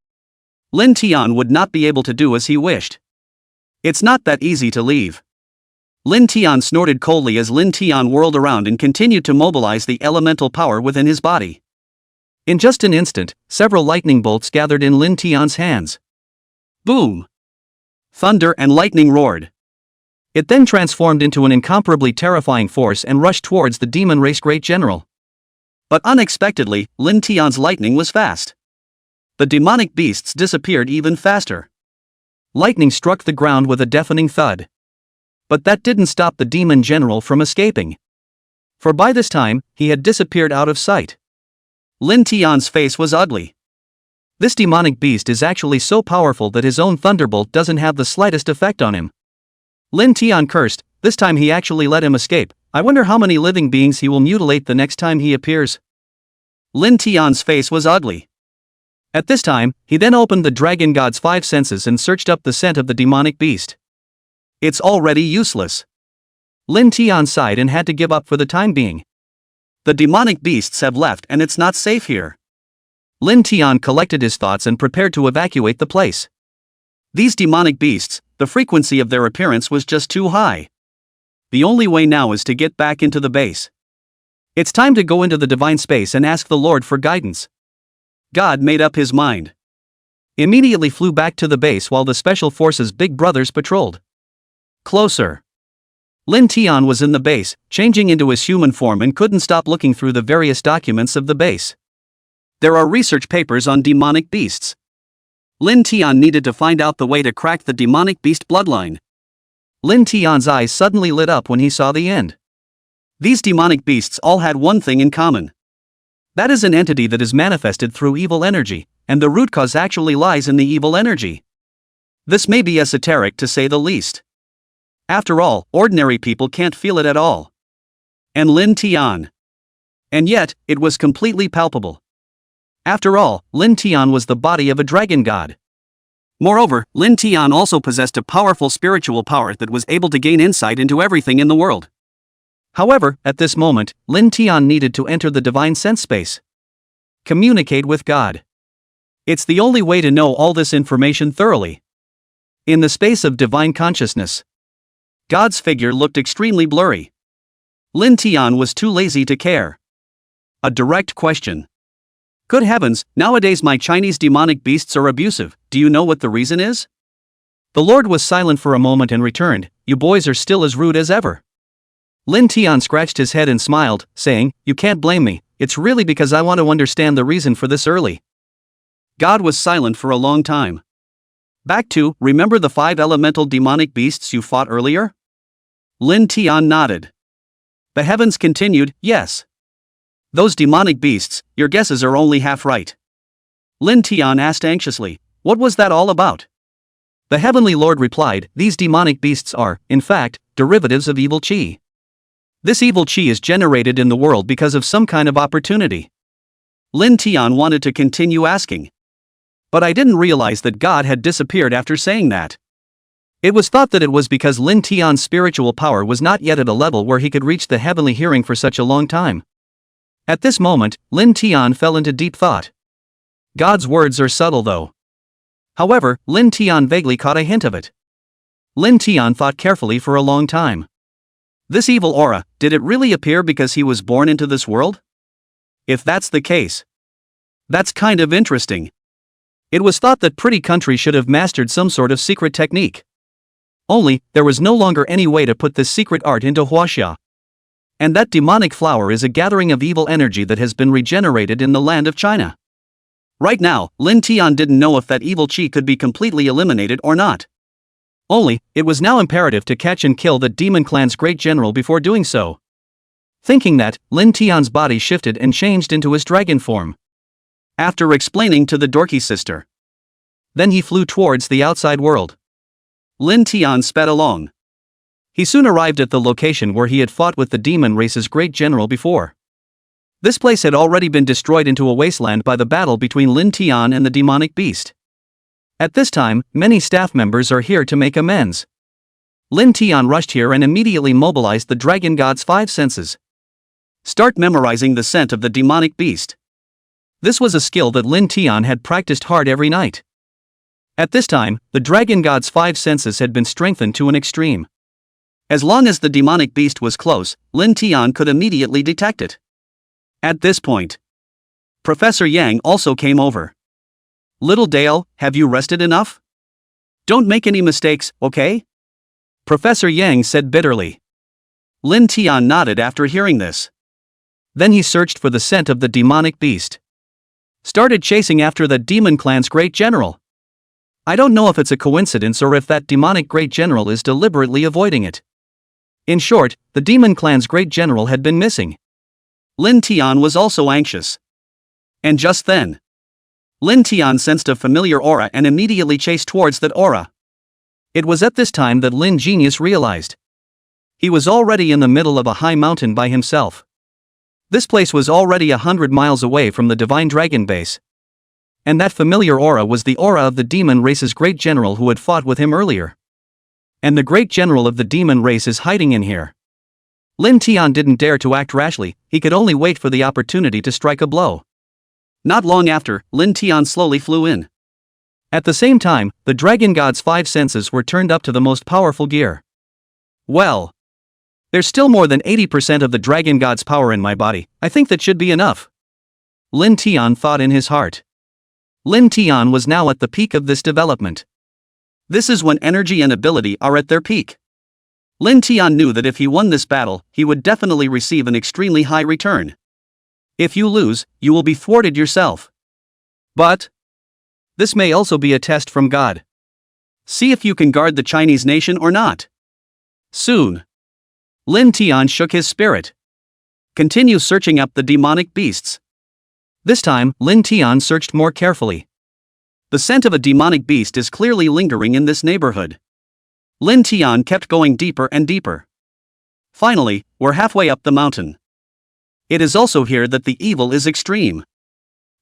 Lin Tian would not be able to do as he wished. It's not that easy to leave. Lin Tian snorted coldly as Lin Tian whirled around and continued to mobilize the elemental power within his body. In just an instant, several lightning bolts gathered in Lin Tian's hands. Boom! Thunder and lightning roared. It then transformed into an incomparably terrifying force and rushed towards the demon race great general. But unexpectedly, Lin Tian's lightning was fast. The demonic beasts disappeared even faster. Lightning struck the ground with a deafening thud. But that didn't stop the demon general from escaping. For by this time, he had disappeared out of sight. Lin Tian's face was ugly. This demonic beast is actually so powerful that his own thunderbolt doesn't have the slightest effect on him. Lin Tian cursed. This time he actually let him escape. I wonder how many living beings he will mutilate the next time he appears. Lin Tian's face was ugly. At this time, he then opened the dragon god's 5 senses and searched up the scent of the demonic beast. It's already useless. Lin Tian sighed and had to give up for the time being. The demonic beasts have left and it's not safe here. Lin Tian collected his thoughts and prepared to evacuate the place. These demonic beasts, the frequency of their appearance was just too high. The only way now is to get back into the base. It's time to go into the divine space and ask the Lord for guidance. God made up his mind. Immediately flew back to the base while the special forces' big brothers patrolled. Closer. Lin Tian was in the base, changing into his human form and couldn't stop looking through the various documents of the base. There are research papers on demonic beasts. Lin Tian needed to find out the way to crack the demonic beast bloodline. Lin Tian's eyes suddenly lit up when he saw the end. These demonic beasts all had one thing in common. That is an entity that is manifested through evil energy, and the root cause actually lies in the evil energy. This may be esoteric to say the least. After all, ordinary people can't feel it at all. And Lin Tian. And yet, it was completely palpable. After all, Lin Tian was the body of a dragon god. Moreover, Lin Tian also possessed a powerful spiritual power that was able to gain insight into everything in the world. However, at this moment, Lin Tian needed to enter the divine sense space. Communicate with God. It's the only way to know all this information thoroughly. In the space of divine consciousness, God's figure looked extremely blurry. Lin Tian was too lazy to care. A direct question. Good heavens, nowadays my Chinese demonic beasts are abusive. Do you know what the reason is? The Lord was silent for a moment and returned, "You boys are still as rude as ever." Lin Tian scratched his head and smiled, saying, "You can't blame me, it's really because I want to understand the reason for this early." God was silent for a long time. Back to, remember the 5 elemental demonic beasts you fought earlier? Lin Tian nodded. The heavens continued, yes. Those demonic beasts, your guesses are only half right. Lin Tian asked anxiously, what was that all about? The Heavenly Lord replied, these demonic beasts are, in fact, derivatives of evil chi. This evil chi is generated in the world because of some kind of opportunity. Lin Tian wanted to continue asking. But I didn't realize that God had disappeared after saying that. It was thought that it was because Lin Tian's spiritual power was not yet at a level where he could reach the heavenly hearing for such a long time. At this moment, Lin Tian fell into deep thought. God's words are subtle though. However, Lin Tian vaguely caught a hint of it. Lin Tian thought carefully for a long time. This evil aura, did it really appear because he was born into this world? If that's the case, that's kind of interesting. It was thought that pretty country should have mastered some sort of secret technique. Only, there was no longer any way to put this secret art into Huaxia. And that demonic flower is a gathering of evil energy that has been regenerated in the land of China. Right now, Lin Tian didn't know if that evil chi could be completely eliminated or not. Only, it was now imperative to catch and kill the demon clan's great general before doing so. Thinking that, Lin Tian's body shifted and changed into his dragon form. After explaining to the dorky sister. Then he flew towards the outside world. Lin Tian sped along. He soon arrived at the location where he had fought with the demon race's great general before. This place had already been destroyed into a wasteland by the battle between Lin Tian and the demonic beast. At this time, many staff members are here to make amends. Lin Tian rushed here and immediately mobilized the dragon god's 5 senses. Start memorizing the scent of the demonic beast. This was a skill that Lin Tian had practiced hard every night. At this time, the dragon god's 5 senses had been strengthened to an extreme. As long as the demonic beast was close, Lin Tian could immediately detect it. At this point, Professor Yang also came over. Little Dale, have you rested enough? Don't make any mistakes, okay? Professor Yang said bitterly. Lin Tian nodded after hearing this. Then he searched for the scent of the demonic beast. Started chasing after the demon clan's great general. I don't know if it's a coincidence or if that demonic great general is deliberately avoiding it. In short, the demon clan's great general had been missing. Lin Tian was also anxious. And just then, Lin Tian sensed a familiar aura and immediately chased towards that aura. It was at this time that Lin Genius realized. He was already in the middle of a high mountain by himself. This place was already 100 miles away from the Divine Dragon base. And that familiar aura was the aura of the demon race's great general who had fought with him earlier. And the great general of the demon race is hiding in here. Lin Tian didn't dare to act rashly, he could only wait for the opportunity to strike a blow. Not long after, Lin Tian slowly flew in. At the same time, the dragon god's 5 senses were turned up to the most powerful gear. Well, there's still more than 80% of the dragon god's power in my body, I think that should be enough. Lin Tian thought in his heart. Lin Tian was now at the peak of this development. This is when energy and ability are at their peak. Lin Tian knew that if he won this battle, he would definitely receive an extremely high return. If you lose, you will be thwarted yourself. But this may also be a test from God. See if you can guard the Chinese nation or not. Soon. Lin Tian shook his spirit. Continue searching up the demonic beasts. This time, Lin Tian searched more carefully. The scent of a demonic beast is clearly lingering in this neighborhood. Lin Tian kept going deeper and deeper. Finally, we're halfway up the mountain. It is also here that the evil is extreme.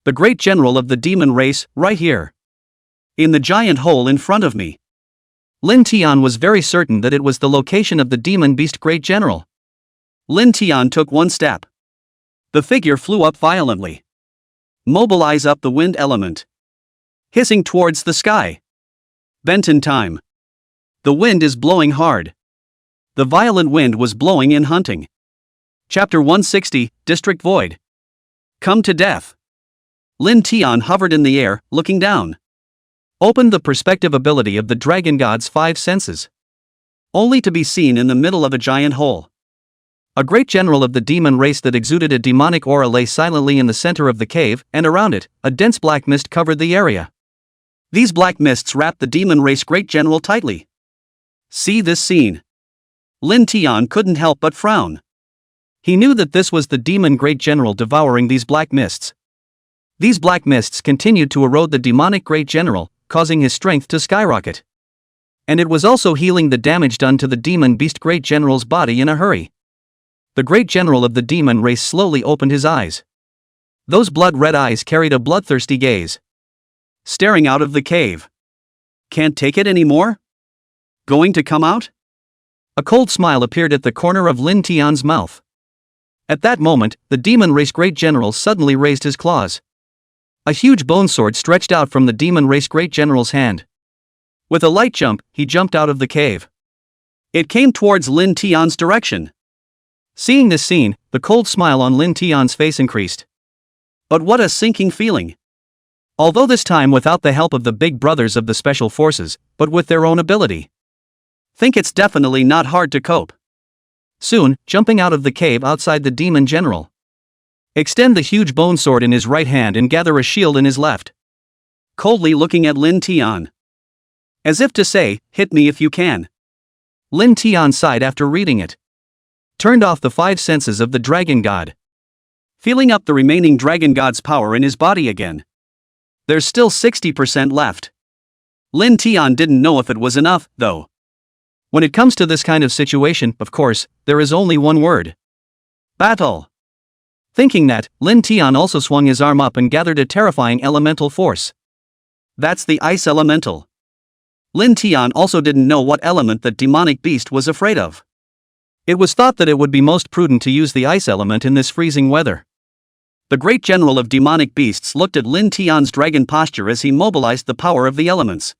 The great general of the demon race, right here. In the giant hole in front of me. Lin Tian was very certain that it was the location of the demon beast great general. Lin Tian took one step. The figure flew up violently. Mobilize up the wind element. Hissing towards the sky. Benton time. The wind is blowing hard. The violent wind was blowing in hunting. Chapter 160, District Void. Come to death. Lin Tian hovered in the air, looking down. Opened the perspective ability of the dragon god's 5 senses. Only to be seen in the middle of a giant hole. A great general of the demon race that exuded a demonic aura lay silently in the center of the cave, and around it, a dense black mist covered the area. These black mists wrapped the demon race great general tightly. See this scene. Lin Tian couldn't help but frown. He knew that this was the demon great general devouring these black mists. These black mists continued to erode the demonic great general, causing his strength to skyrocket. And it was also healing the damage done to the demon beast great general's body in a hurry. The great general of the demon race slowly opened his eyes. Those blood-red eyes carried a bloodthirsty gaze. Staring out of the cave. Can't take it anymore? Going to come out? A cold smile appeared at the corner of Lin Tian's mouth. At that moment, the demon race great general suddenly raised his claws. A huge bone sword stretched out from the demon race great general's hand. With a light jump, he jumped out of the cave. It came towards Lin Tian's direction. Seeing this scene, the cold smile on Lin Tian's face increased. But what a sinking feeling. Although this time without the help of the big brothers of the special forces, but with their own ability. Think it's definitely not hard to cope. Soon, jumping out of the cave outside the demon general. Extend the huge bone sword in his right hand and gather a shield in his left. Coldly looking at Lin Tian. As if to say, hit me if you can. Lin Tian sighed after reading it. Turned off the 5 senses of the dragon god. Feeling up the remaining dragon god's power in his body again. There's still 60% left. Lin Tian didn't know if it was enough, though. When it comes to this kind of situation, of course, there is only one word. Battle. Thinking that, Lin Tian also swung his arm up and gathered a terrifying elemental force. That's the ice elemental. Lin Tian also didn't know what element that demonic beast was afraid of. It was thought that it would be most prudent to use the ice element in this freezing weather. The great general of demonic beasts looked at Lin Tian's dragon posture as he mobilized the power of the elements.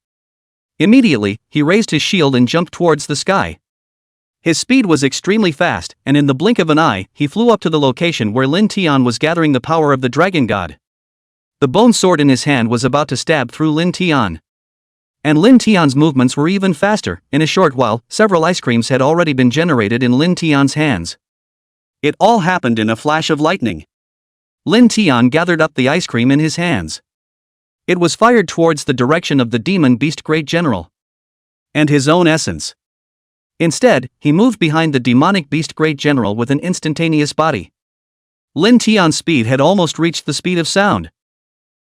Immediately, he raised his shield and jumped towards the sky. His speed was extremely fast, and in the blink of an eye, he flew up to the location where Lin Tian was gathering the power of the dragon god. The bone sword in his hand was about to stab through Lin Tian. And Lin Tian's movements were even faster. In a short while, several ice creams had already been generated in Lin Tian's hands. It all happened in a flash of lightning. Lin Tian gathered up the ice cream in his hands. It was fired towards the direction of the demon beast great general. And his own essence. Instead, he moved behind the demonic beast great general with an instantaneous body. Lin Tian's speed had almost reached the speed of sound.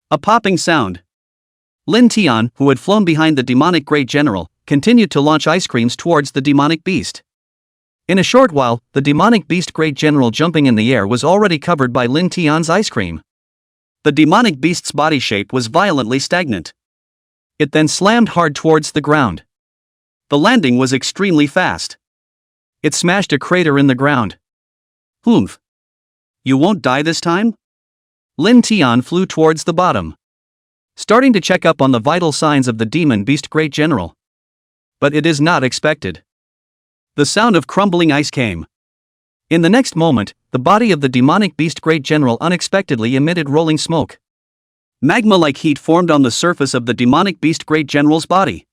A popping sound. Lin Tian, who had flown behind the demonic great general, continued to launch ice creams towards the demonic beast. In a short while, the demonic beast great general jumping in the air was already covered by Lin Tian's ice cream. The demonic beast's body shape was violently stagnant. It then slammed hard towards the ground. The landing was extremely fast. It smashed a crater in the ground. Humph. You won't die this time? Lin Tian flew towards the bottom, starting to check up on the vital signs of the demon beast great general. But it is not expected. The sound of crumbling ice came. In the next moment, the body of the demonic beast great general unexpectedly emitted rolling smoke. Magma-like heat formed on the surface of the demonic beast great general's body.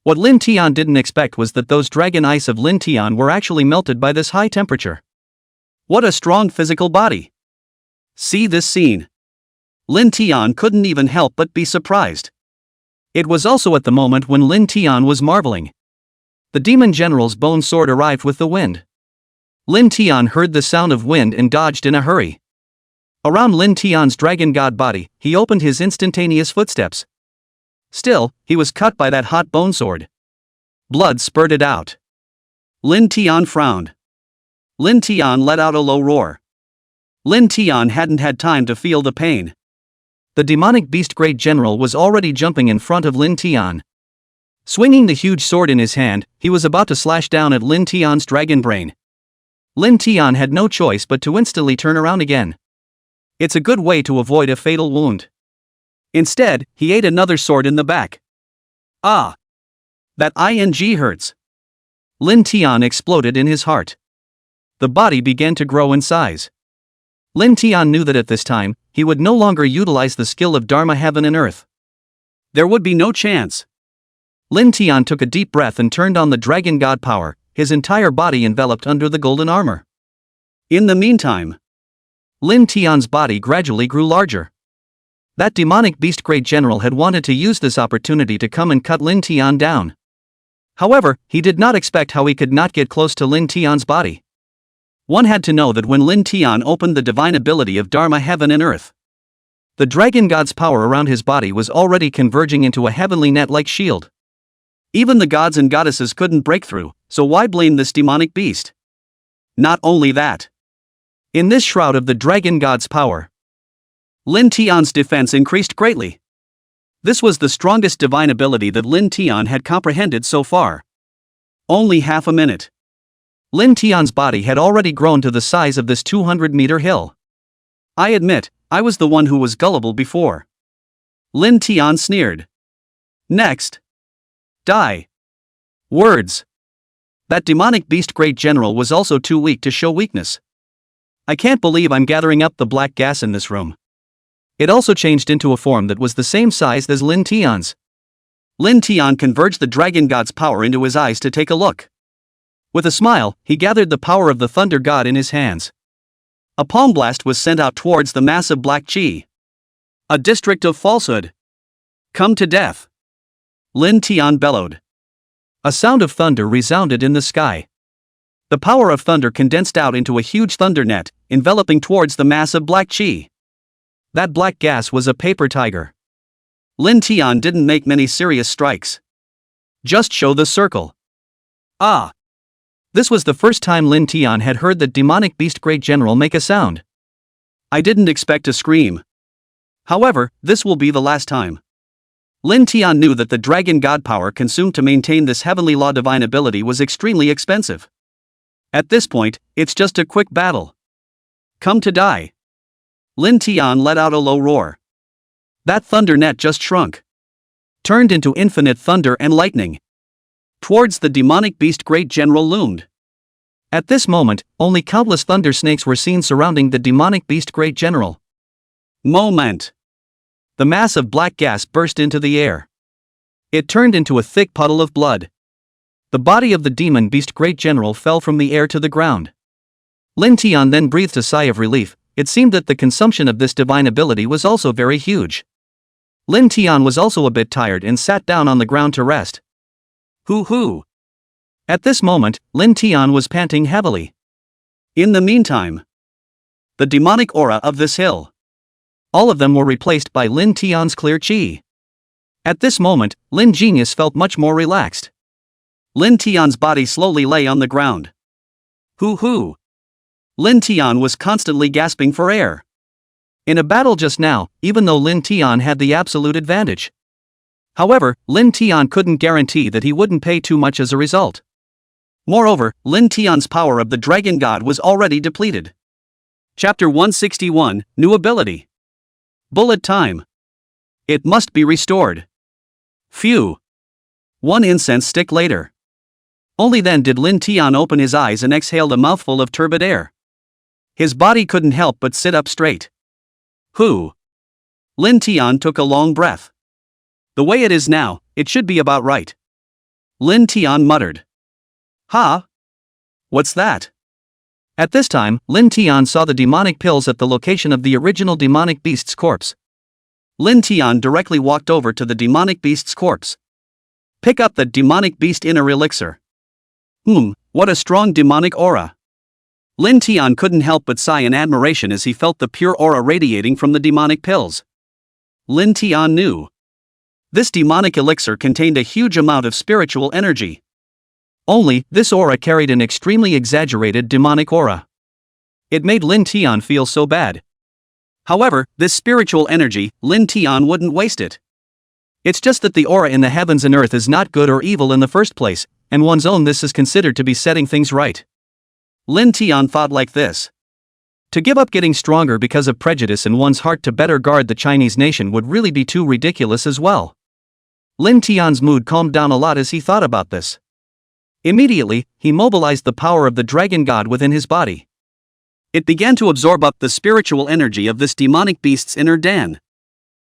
What Lin Tian didn't expect was that those dragon ice of Lin Tian were actually melted by this high temperature. What a strong physical body. See this scene. Lin Tian couldn't even help but be surprised. It was also at the moment when Lin Tian was marveling. The demon general's bone sword arrived with the wind. Lin Tian heard the sound of wind and dodged in a hurry. Around Lin Tian's dragon god body, he opened his instantaneous footsteps. Still, he was cut by that hot bone sword. Blood spurted out. Lin Tian frowned. Lin Tian let out a low roar. Lin Tian hadn't had time to feel the pain. The demonic beast great general was already jumping in front of Lin Tian. Swinging the huge sword in his hand, he was about to slash down at Lin Tian's dragon brain. Lin Tian had no choice but to instantly turn around again. It's a good way to avoid a fatal wound. Instead, he ate another sword in the back. Ah! That ing hurts. Lin Tian exploded in his heart. The body began to grow in size. Lin Tian knew that at this time, he would no longer utilize the skill of Dharma heaven and earth. There would be no chance. Lin Tian took a deep breath and turned on the dragon god power, his entire body enveloped under the golden armor. In the meantime, Lin Tian's body gradually grew larger. That demonic beast great general had wanted to use this opportunity to come and cut Lin Tian down. However, he did not expect how he could not get close to Lin Tian's body. One had to know that when Lin Tian opened the divine ability of Dharma heaven and earth, the dragon god's power around his body was already converging into a heavenly net-like shield. Even the gods and goddesses couldn't break through, so why blame this demonic beast? Not only that. In this shroud of the dragon god's power, Lin Tian's defense increased greatly. This was the strongest divine ability that Lin Tian had comprehended so far. Only half a minute. Lin Tian's body had already grown to the size of this 200-meter hill. I admit, I was the one who was gullible before. Lin Tian sneered. Next. Die. Words. That demonic beast great general was also too weak to show weakness. I can't believe I'm gathering up the black gas in this room. It also changed into a form that was the same size as Lin Tian's. Lin Tian converged the dragon god's power into his eyes to take a look. With a smile, he gathered the power of the thunder god in his hands. A palm blast was sent out towards the massive black chi. A district of falsehood. Come to death. Lin Tian bellowed. A sound of thunder resounded in the sky. The power of thunder condensed out into a huge thunder net, enveloping towards the massive black chi. That black gas was a paper tiger. Lin Tian didn't make many serious strikes. Just show the circle. Ah! This was the first time Lin Tian had heard the demonic beast great general make a sound. I didn't expect to scream. However, this will be the last time. Lin Tian knew that the dragon god power consumed to maintain this heavenly law divine ability was extremely expensive. At this point, it's just a quick battle. Come to die. Lin Tian let out a low roar. That thunder net just shrunk. Turned into infinite thunder and lightning. Towards the demonic beast great general loomed. At this moment, only countless thunder snakes were seen surrounding the demonic beast great general. Moment. The mass of black gas burst into the air. It turned into a thick puddle of blood. The body of the demon beast great general fell from the air to the ground. Lin Tian then breathed a sigh of relief. It seemed that the consumption of this divine ability was also very huge. Lin Tian was also a bit tired and sat down on the ground to rest. Hoo-hoo! At this moment, Lin Tian was panting heavily. In the meantime, the demonic aura of this hill. All of them were replaced by Lin Tian's clear chi. At this moment, Lin Genius felt much more relaxed. Lin Tian's body slowly lay on the ground. Hoo-hoo! Lin Tian was constantly gasping for air. In a battle just now, even though Lin Tian had the absolute advantage. However, Lin Tian couldn't guarantee that he wouldn't pay too much as a result. Moreover, Lin Tian's power of the dragon god was already depleted. Chapter 161, New Ability. Bullet time. It must be restored. Phew. One incense stick later. Only then did Lin Tian open his eyes and exhaled a mouthful of turbid air. His body couldn't help but sit up straight. Who? Lin Tian took a long breath. The way it is now, it should be about right. Lin Tian muttered. Ha? What's that? At this time, Lin Tian saw the demonic pills at the location of the original demonic beast's corpse. Lin Tian directly walked over to the demonic beast's corpse. Pick up the demonic beast inner elixir. What a strong demonic aura. Lin Tian couldn't help but sigh in admiration as he felt the pure aura radiating from the demonic pills. Lin Tian knew. This demonic elixir contained a huge amount of spiritual energy. Only, this aura carried an extremely exaggerated demonic aura. It made Lin Tian feel so bad. However, this spiritual energy, Lin Tian wouldn't waste it. It's just that the aura in the heavens and earth is not good or evil in the first place, and one's own this is considered to be setting things right. Lin Tian thought like this. To give up getting stronger because of prejudice in one's heart to better guard the Chinese nation would really be too ridiculous as well. Lin Tian's mood calmed down a lot as he thought about this. Immediately, he mobilized the power of the dragon god within his body. It began to absorb up the spiritual energy of this demonic beast's inner den.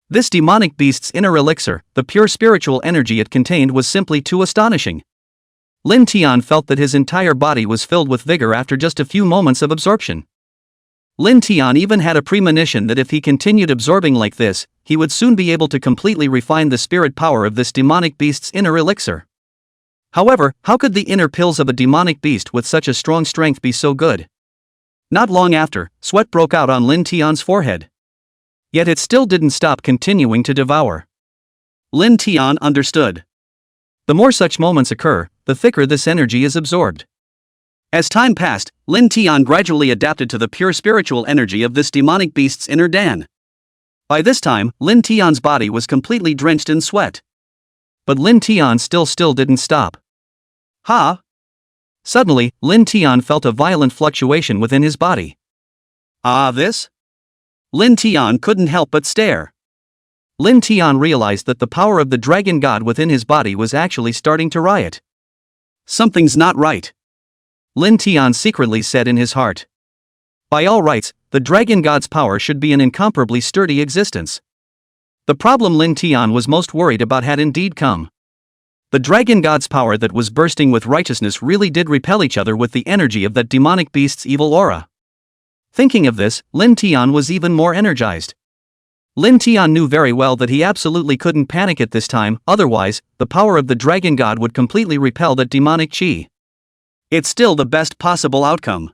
This demonic beast's inner elixir, the pure spiritual energy it contained was simply too astonishing. Lin Tian felt that his entire body was filled with vigor after just a few moments of absorption. Lin Tian even had a premonition that if he continued absorbing like this, he would soon be able to completely refine the spirit power of this demonic beast's inner elixir. However, how could the inner pills of a demonic beast with such a strong strength be so good? Not long after, sweat broke out on Lin Tian's forehead. Yet it still didn't stop continuing to devour. Lin Tian understood. The more such moments occur, the thicker this energy is absorbed. As time passed, Lin Tian gradually adapted to the pure spiritual energy of this demonic beast's inner Dan. By this time, Lin Tian's body was completely drenched in sweat. But Lin Tian still didn't stop. Ha! Suddenly, Lin Tian felt a violent fluctuation within his body. This? Lin Tian couldn't help but stare. Lin Tian realized that the power of the dragon god within his body was actually starting to riot. Something's not right, Lin Tian secretly said in his heart. By all rights, the dragon god's power should be an incomparably sturdy existence. The problem Lin Tian was most worried about had indeed come. The dragon god's power that was bursting with righteousness really did repel each other with the energy of that demonic beast's evil aura. Thinking of this, Lin Tian was even more energized. Lin Tian knew very well that he absolutely couldn't panic at this time, otherwise, the power of the dragon god would completely repel that demonic chi. It's still the best possible outcome.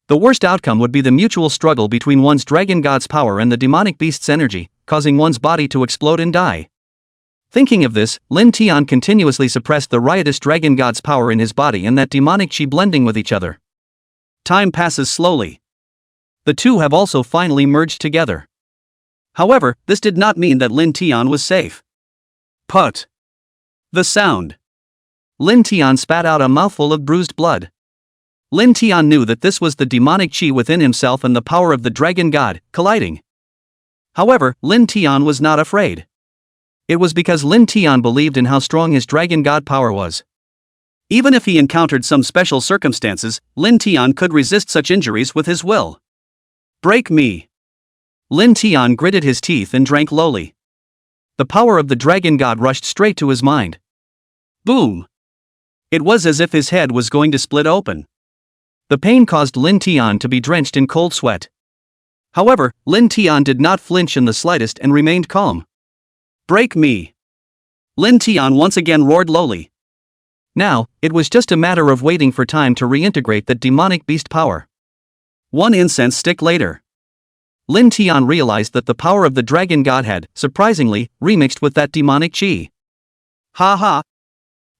The worst outcome would be the mutual struggle between one's dragon god's power and the demonic beast's energy, causing one's body to explode and die. Thinking of this, Lin Tian continuously suppressed the riotous dragon god's power in his body and that demonic chi blending with each other. Time passes slowly. The two have also finally merged together. However, this did not mean that Lin Tian was safe. Put. The sound. Lin Tian spat out a mouthful of bruised blood. Lin Tian knew that this was the demonic chi within himself and the power of the dragon god, colliding. However, Lin Tian was not afraid. It was because Lin Tian believed in how strong his dragon god power was. Even if he encountered some special circumstances, Lin Tian could resist such injuries with his will. Break me. Lin Tian gritted his teeth and drank lowly. The power of the dragon god rushed straight to his mind. Boom! It was as if his head was going to split open. The pain caused Lin Tian to be drenched in cold sweat. However, Lin Tian did not flinch in the slightest and remained calm. Break me! Lin Tian once again roared lowly. Now, it was just a matter of waiting for time to reintegrate that demonic beast power. One incense stick later, Lin Tian realized that the power of the dragon god had, surprisingly, remixed with that demonic chi. Ha ha!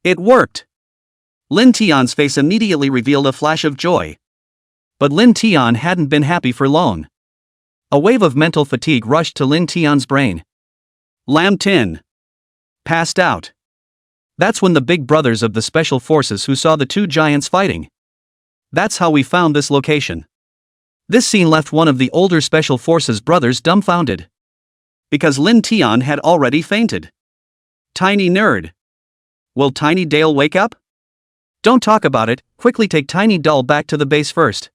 It worked! Lin Tian's face immediately revealed a flash of joy. But Lin Tian hadn't been happy for long. A wave of mental fatigue rushed to Lin Tian's brain. Lam Tin. Passed out. That's when the big brothers of the special forces who saw the two giants fighting. That's how we found this location. This scene left one of the older special forces brothers dumbfounded. Because Lin Tian had already fainted. Tiny nerd. Will Tiny Dale wake up? Don't talk about it, quickly take Tiny Dull back to the base first.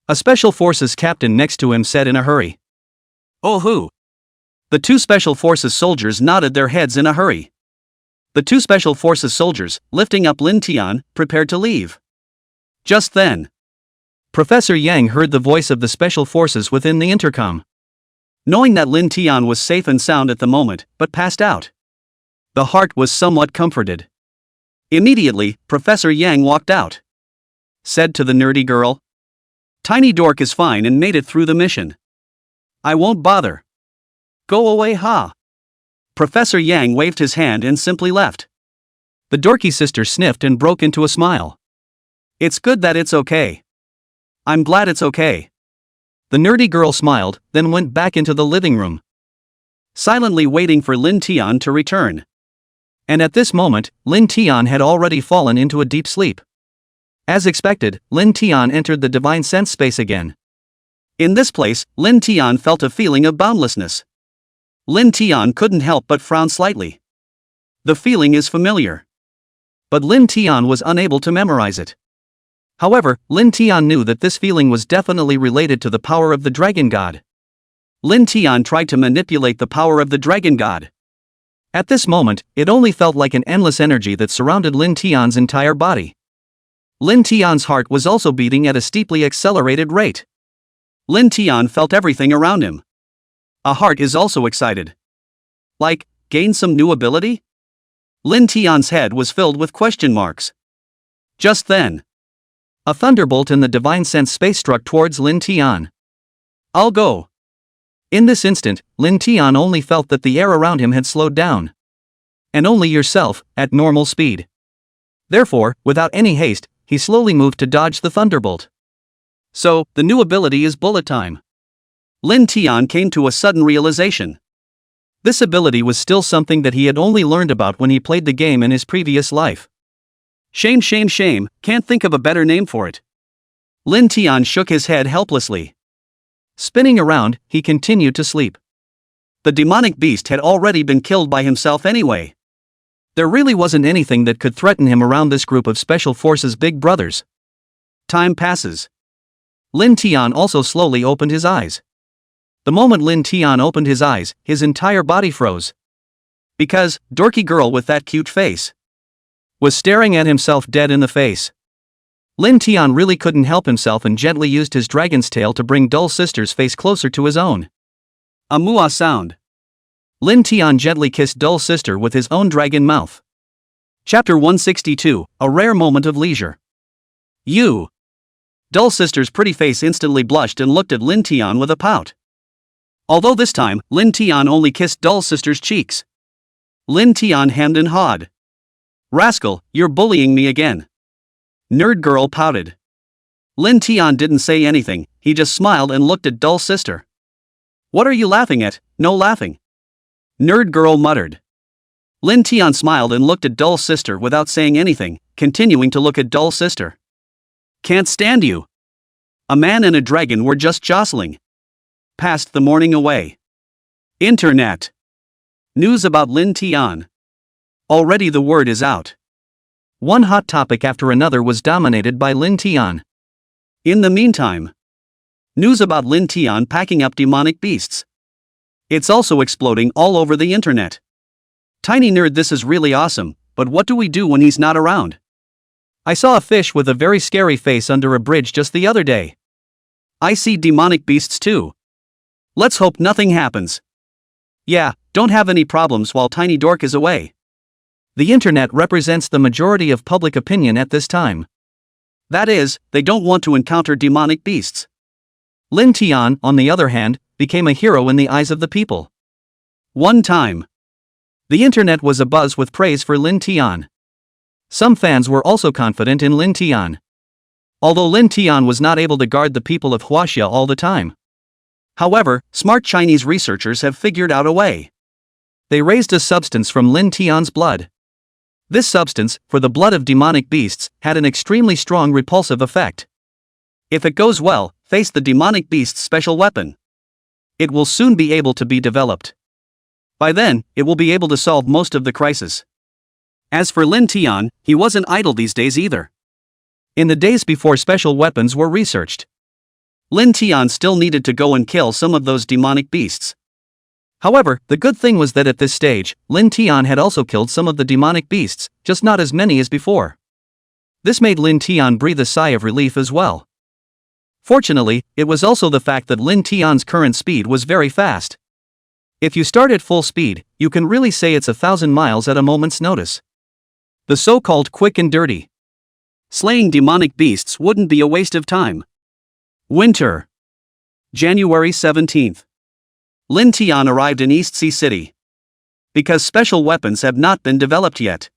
A special forces captain next to him said in a hurry. Oh who? The two special forces soldiers nodded their heads in a hurry. The two special forces soldiers, lifting up Lin Tian, prepared to leave. Just then, Professor Yang heard the voice of the special forces within the intercom. Knowing that Lin Tian was safe and sound at the moment, but passed out, the heart was somewhat comforted. Immediately, Professor Yang walked out. Said to the nerdy girl, Tiny Dork is fine and made it through the mission. I won't bother. Go away ha. Professor Yang waved his hand and simply left. The dorky sister sniffed and broke into a smile. It's good that it's okay. I'm glad it's okay. The nerdy girl smiled, then went back into the living room, silently waiting for Lin Tian to return. And at this moment, Lin Tian had already fallen into a deep sleep. As expected, Lin Tian entered the divine sense space again. In this place, Lin Tian felt a feeling of boundlessness. Lin Tian couldn't help but frown slightly. The feeling is familiar. But Lin Tian was unable to memorize it. However, Lin Tian knew that this feeling was definitely related to the power of the dragon god. Lin Tian tried to manipulate the power of the dragon god. At this moment, it only felt like an endless energy that surrounded Lin Tian's entire body. Lin Tian's heart was also beating at a steeply accelerated rate. Lin Tian felt everything around him. A heart is also excited. Like, gain some new ability? Lin Tian's head was filled with question marks. Just then, a thunderbolt in the divine sense space struck towards Lin Tian. I'll go. In this instant, Lin Tian only felt that the air around him had slowed down. And only yourself, at normal speed. Therefore, without any haste, he slowly moved to dodge the thunderbolt. So, the new ability is bullet time. Lin Tian came to a sudden realization. This ability was still something that he had only learned about when he played the game in his previous life. Shame, shame, shame, can't think of a better name for it. Lin Tian shook his head helplessly. Spinning around, he continued to sleep. The demonic beast had already been killed by himself anyway. There really wasn't anything that could threaten him around this group of Special Forces big brothers. Time passes. Lin Tian also slowly opened his eyes. The moment Lin Tian opened his eyes, his entire body froze. Because, dorky girl with that cute face was staring at himself dead in the face. Lin Tian really couldn't help himself and gently used his dragon's tail to bring Dull Sister's face closer to his own. A mua sound. Lin Tian gently kissed Dull Sister with his own dragon mouth. Chapter 162, A Rare Moment of Leisure. You. Dull Sister's pretty face instantly blushed and looked at Lin Tian with a pout. Although this time, Lin Tian only kissed Dull Sister's cheeks. Lin Tian hemmed and hawed. Rascal, you're bullying me again. Nerd girl pouted. Lin Tian didn't say anything, he just smiled and looked at Dull Sister. What are you laughing at? No laughing. Nerd girl muttered. Lin Tian smiled and looked at Dull Sister without saying anything, continuing to look at Dull Sister. Can't stand you. A man and a dragon were just jostling. Passed the morning away. Internet. News about Lin Tian. Already the word is out. One hot topic after another was dominated by Lin Tian. In the meantime, news about Lin Tian packing up demonic beasts. It's also exploding all over the internet. Tiny nerd, this is really awesome, but what do we do when he's not around? I saw a fish with a very scary face under a bridge just the other day. I see demonic beasts too. Let's hope nothing happens. Yeah, don't have any problems while Tiny Dork is away. The internet represents the majority of public opinion at this time. That is, they don't want to encounter demonic beasts. Lin Tian, on the other hand, became a hero in the eyes of the people. One time, the internet was abuzz with praise for Lin Tian. Some fans were also confident in Lin Tian. Although Lin Tian was not able to guard the people of Huaxia all the time. However, smart Chinese researchers have figured out a way. They raised a substance from Lin Tian's blood. This substance, for the blood of demonic beasts, had an extremely strong repulsive effect. If it goes well, face the demonic beast's special weapon. It will soon be able to be developed. By then, it will be able to solve most of the crisis. As for Lin Tian, he wasn't idle these days either. In the days before special weapons were researched, Lin Tian still needed to go and kill some of those demonic beasts. However, the good thing was that at this stage, Lin Tian had also killed some of the demonic beasts, just not as many as before. This made Lin Tian breathe a sigh of relief as well. Fortunately, it was also the fact that Lin Tian's current speed was very fast. If you start at full speed, you can really say it's 1,000 miles at a moment's notice. The so-called quick and dirty. Slaying demonic beasts wouldn't be a waste of time. Winter. January 17th. Lin Tian arrived in East Sea City. Because special weapons have not been developed yet,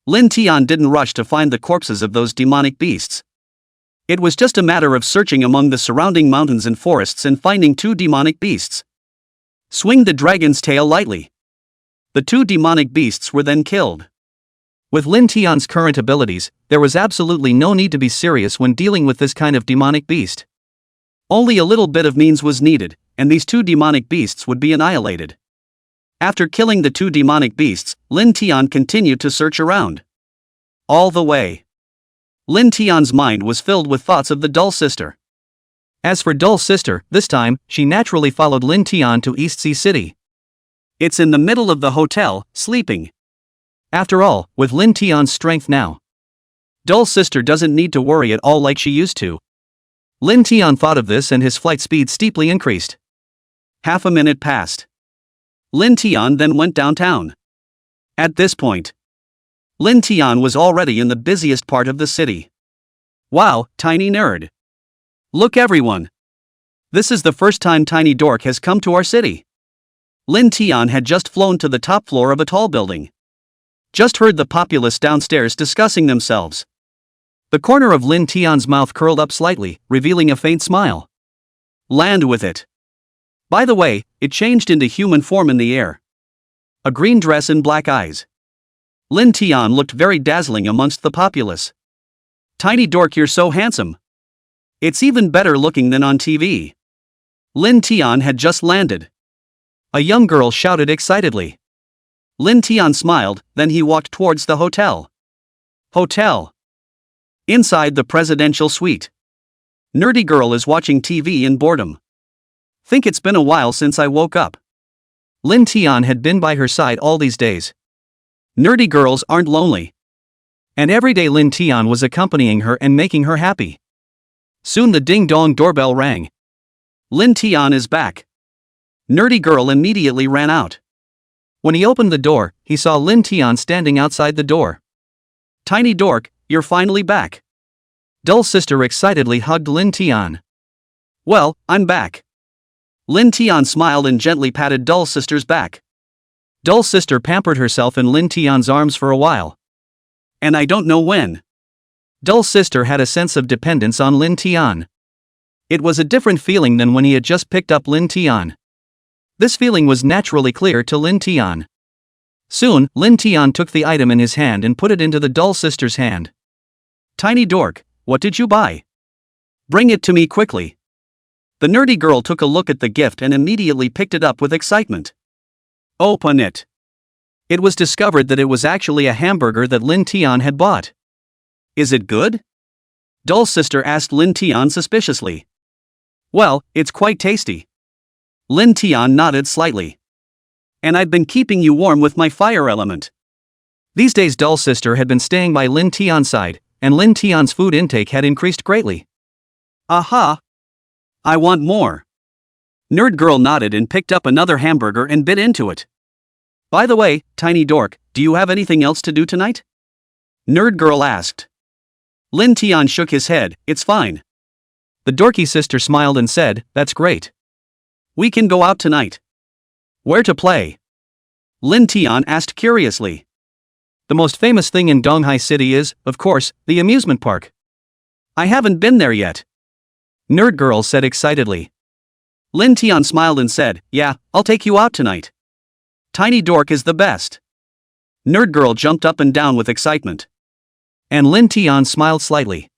Lin Tian didn't rush to find the corpses of those demonic beasts. It was just a matter of searching among the surrounding mountains and forests and finding 2 demonic beasts. Swing the dragon's tail lightly. The 2 demonic beasts were then killed. With Lin Tian's current abilities, there was absolutely no need to be serious when dealing with this kind of demonic beast. Only a little bit of means was needed, and these 2 demonic beasts would be annihilated. After killing the 2 demonic beasts, Lin Tian continued to search around. All the way, Lin Tian's mind was filled with thoughts of the Dull Sister. As for Dull Sister, this time, she naturally followed Lin Tian to East Sea City. It's in the middle of the hotel, sleeping. After all, with Lin Tian's strength now, Dull Sister doesn't need to worry at all like she used to. Lin Tian thought of this and his flight speed steeply increased. Half a minute passed. Lin Tian then went downtown. At this point, Lin Tian was already in the busiest part of the city. Wow, tiny nerd. Look everyone. This is the first time Tiny Dork has come to our city. Lin Tian had just flown to the top floor of a tall building. Just heard the populace downstairs discussing themselves. The corner of Lin Tian's mouth curled up slightly, revealing a faint smile. Land with it. By the way, it changed into human form in the air. A green dress and black eyes. Lin Tian looked very dazzling amongst the populace. Tiny Dork, you're so handsome. It's even better looking than on TV. Lin Tian had just landed. A young girl shouted excitedly. Lin Tian smiled, then he walked towards the hotel. Hotel. Inside the presidential suite. Nerdy girl is watching TV in boredom. Think it's been a while since I woke up. Lin Tian had been by her side all these days. Nerdy girls aren't lonely. And every day Lin Tian was accompanying her and making her happy. Soon the ding-dong doorbell rang. Lin Tian is back. Nerdy girl immediately ran out. When he opened the door, he saw Lin Tian standing outside the door. Tiny Dork, you're finally back. Dull sister excitedly hugged Lin Tian. Well, I'm back. Lin Tian smiled and gently patted Dull sister's back. Dull sister pampered herself in Lin Tian's arms for a while. And I don't know when. Dull sister had a sense of dependence on Lin Tian. It was a different feeling than when he had just picked up Lin Tian. This feeling was naturally clear to Lin Tian. Soon, Lin Tian took the item in his hand and put it into the Dull sister's hand. Tiny Dork, what did you buy? Bring it to me quickly. The nerdy girl took a look at the gift and immediately picked it up with excitement. Open it. It was discovered that it was actually a hamburger that Lin Tian had bought. Is it good? Dull sister asked Lin Tian suspiciously. Well, it's quite tasty. Lin Tian nodded slightly. And I've been keeping you warm with my fire element. These days Dull sister had been staying by Lin Tian's side, and Lin Tian's food intake had increased greatly. Aha! I want more. Nerd girl nodded and picked up another hamburger and bit into it. By the way, Tiny Dork, do you have anything else to do tonight? Nerd girl asked. Lin Tian shook his head, it's fine. The dorky sister smiled and said, that's great. We can go out tonight. Where to play? Lin Tian asked curiously. The most famous thing in Donghai City is, of course, the amusement park. I haven't been there yet. Nerd girl said excitedly. Lin Tian smiled and said, yeah, I'll take you out tonight. Tiny Dork is the best. Nerd girl jumped up and down with excitement. And Lin Tian smiled slightly.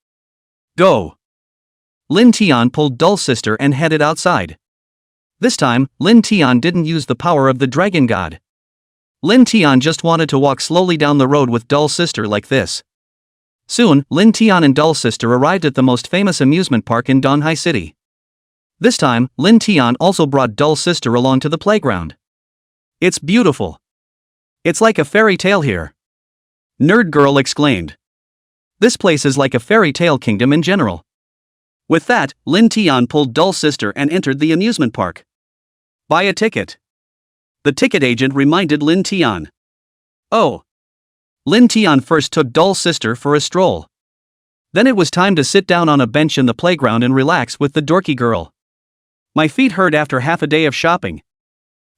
Go. Lin Tian pulled Dull sister and headed outside. This time, Lin Tian didn't use the power of the dragon god. Lin Tian just wanted to walk slowly down the road with Dull sister like this. Soon, Lin Tian and Dull sister arrived at the most famous amusement park in Donghai City. This time, Lin Tian also brought Dull sister along to the playground. It's beautiful. It's like a fairy tale here. Nerd girl exclaimed. This place is like a fairy tale kingdom in general. With that, Lin Tian pulled Dull sister and entered the amusement park. Buy a ticket. The ticket agent reminded Lin Tian. Oh. Lin Tian first took Dull sister for a stroll. Then it was time to sit down on a bench in the playground and relax with the dorky girl. My feet hurt after half a day of shopping.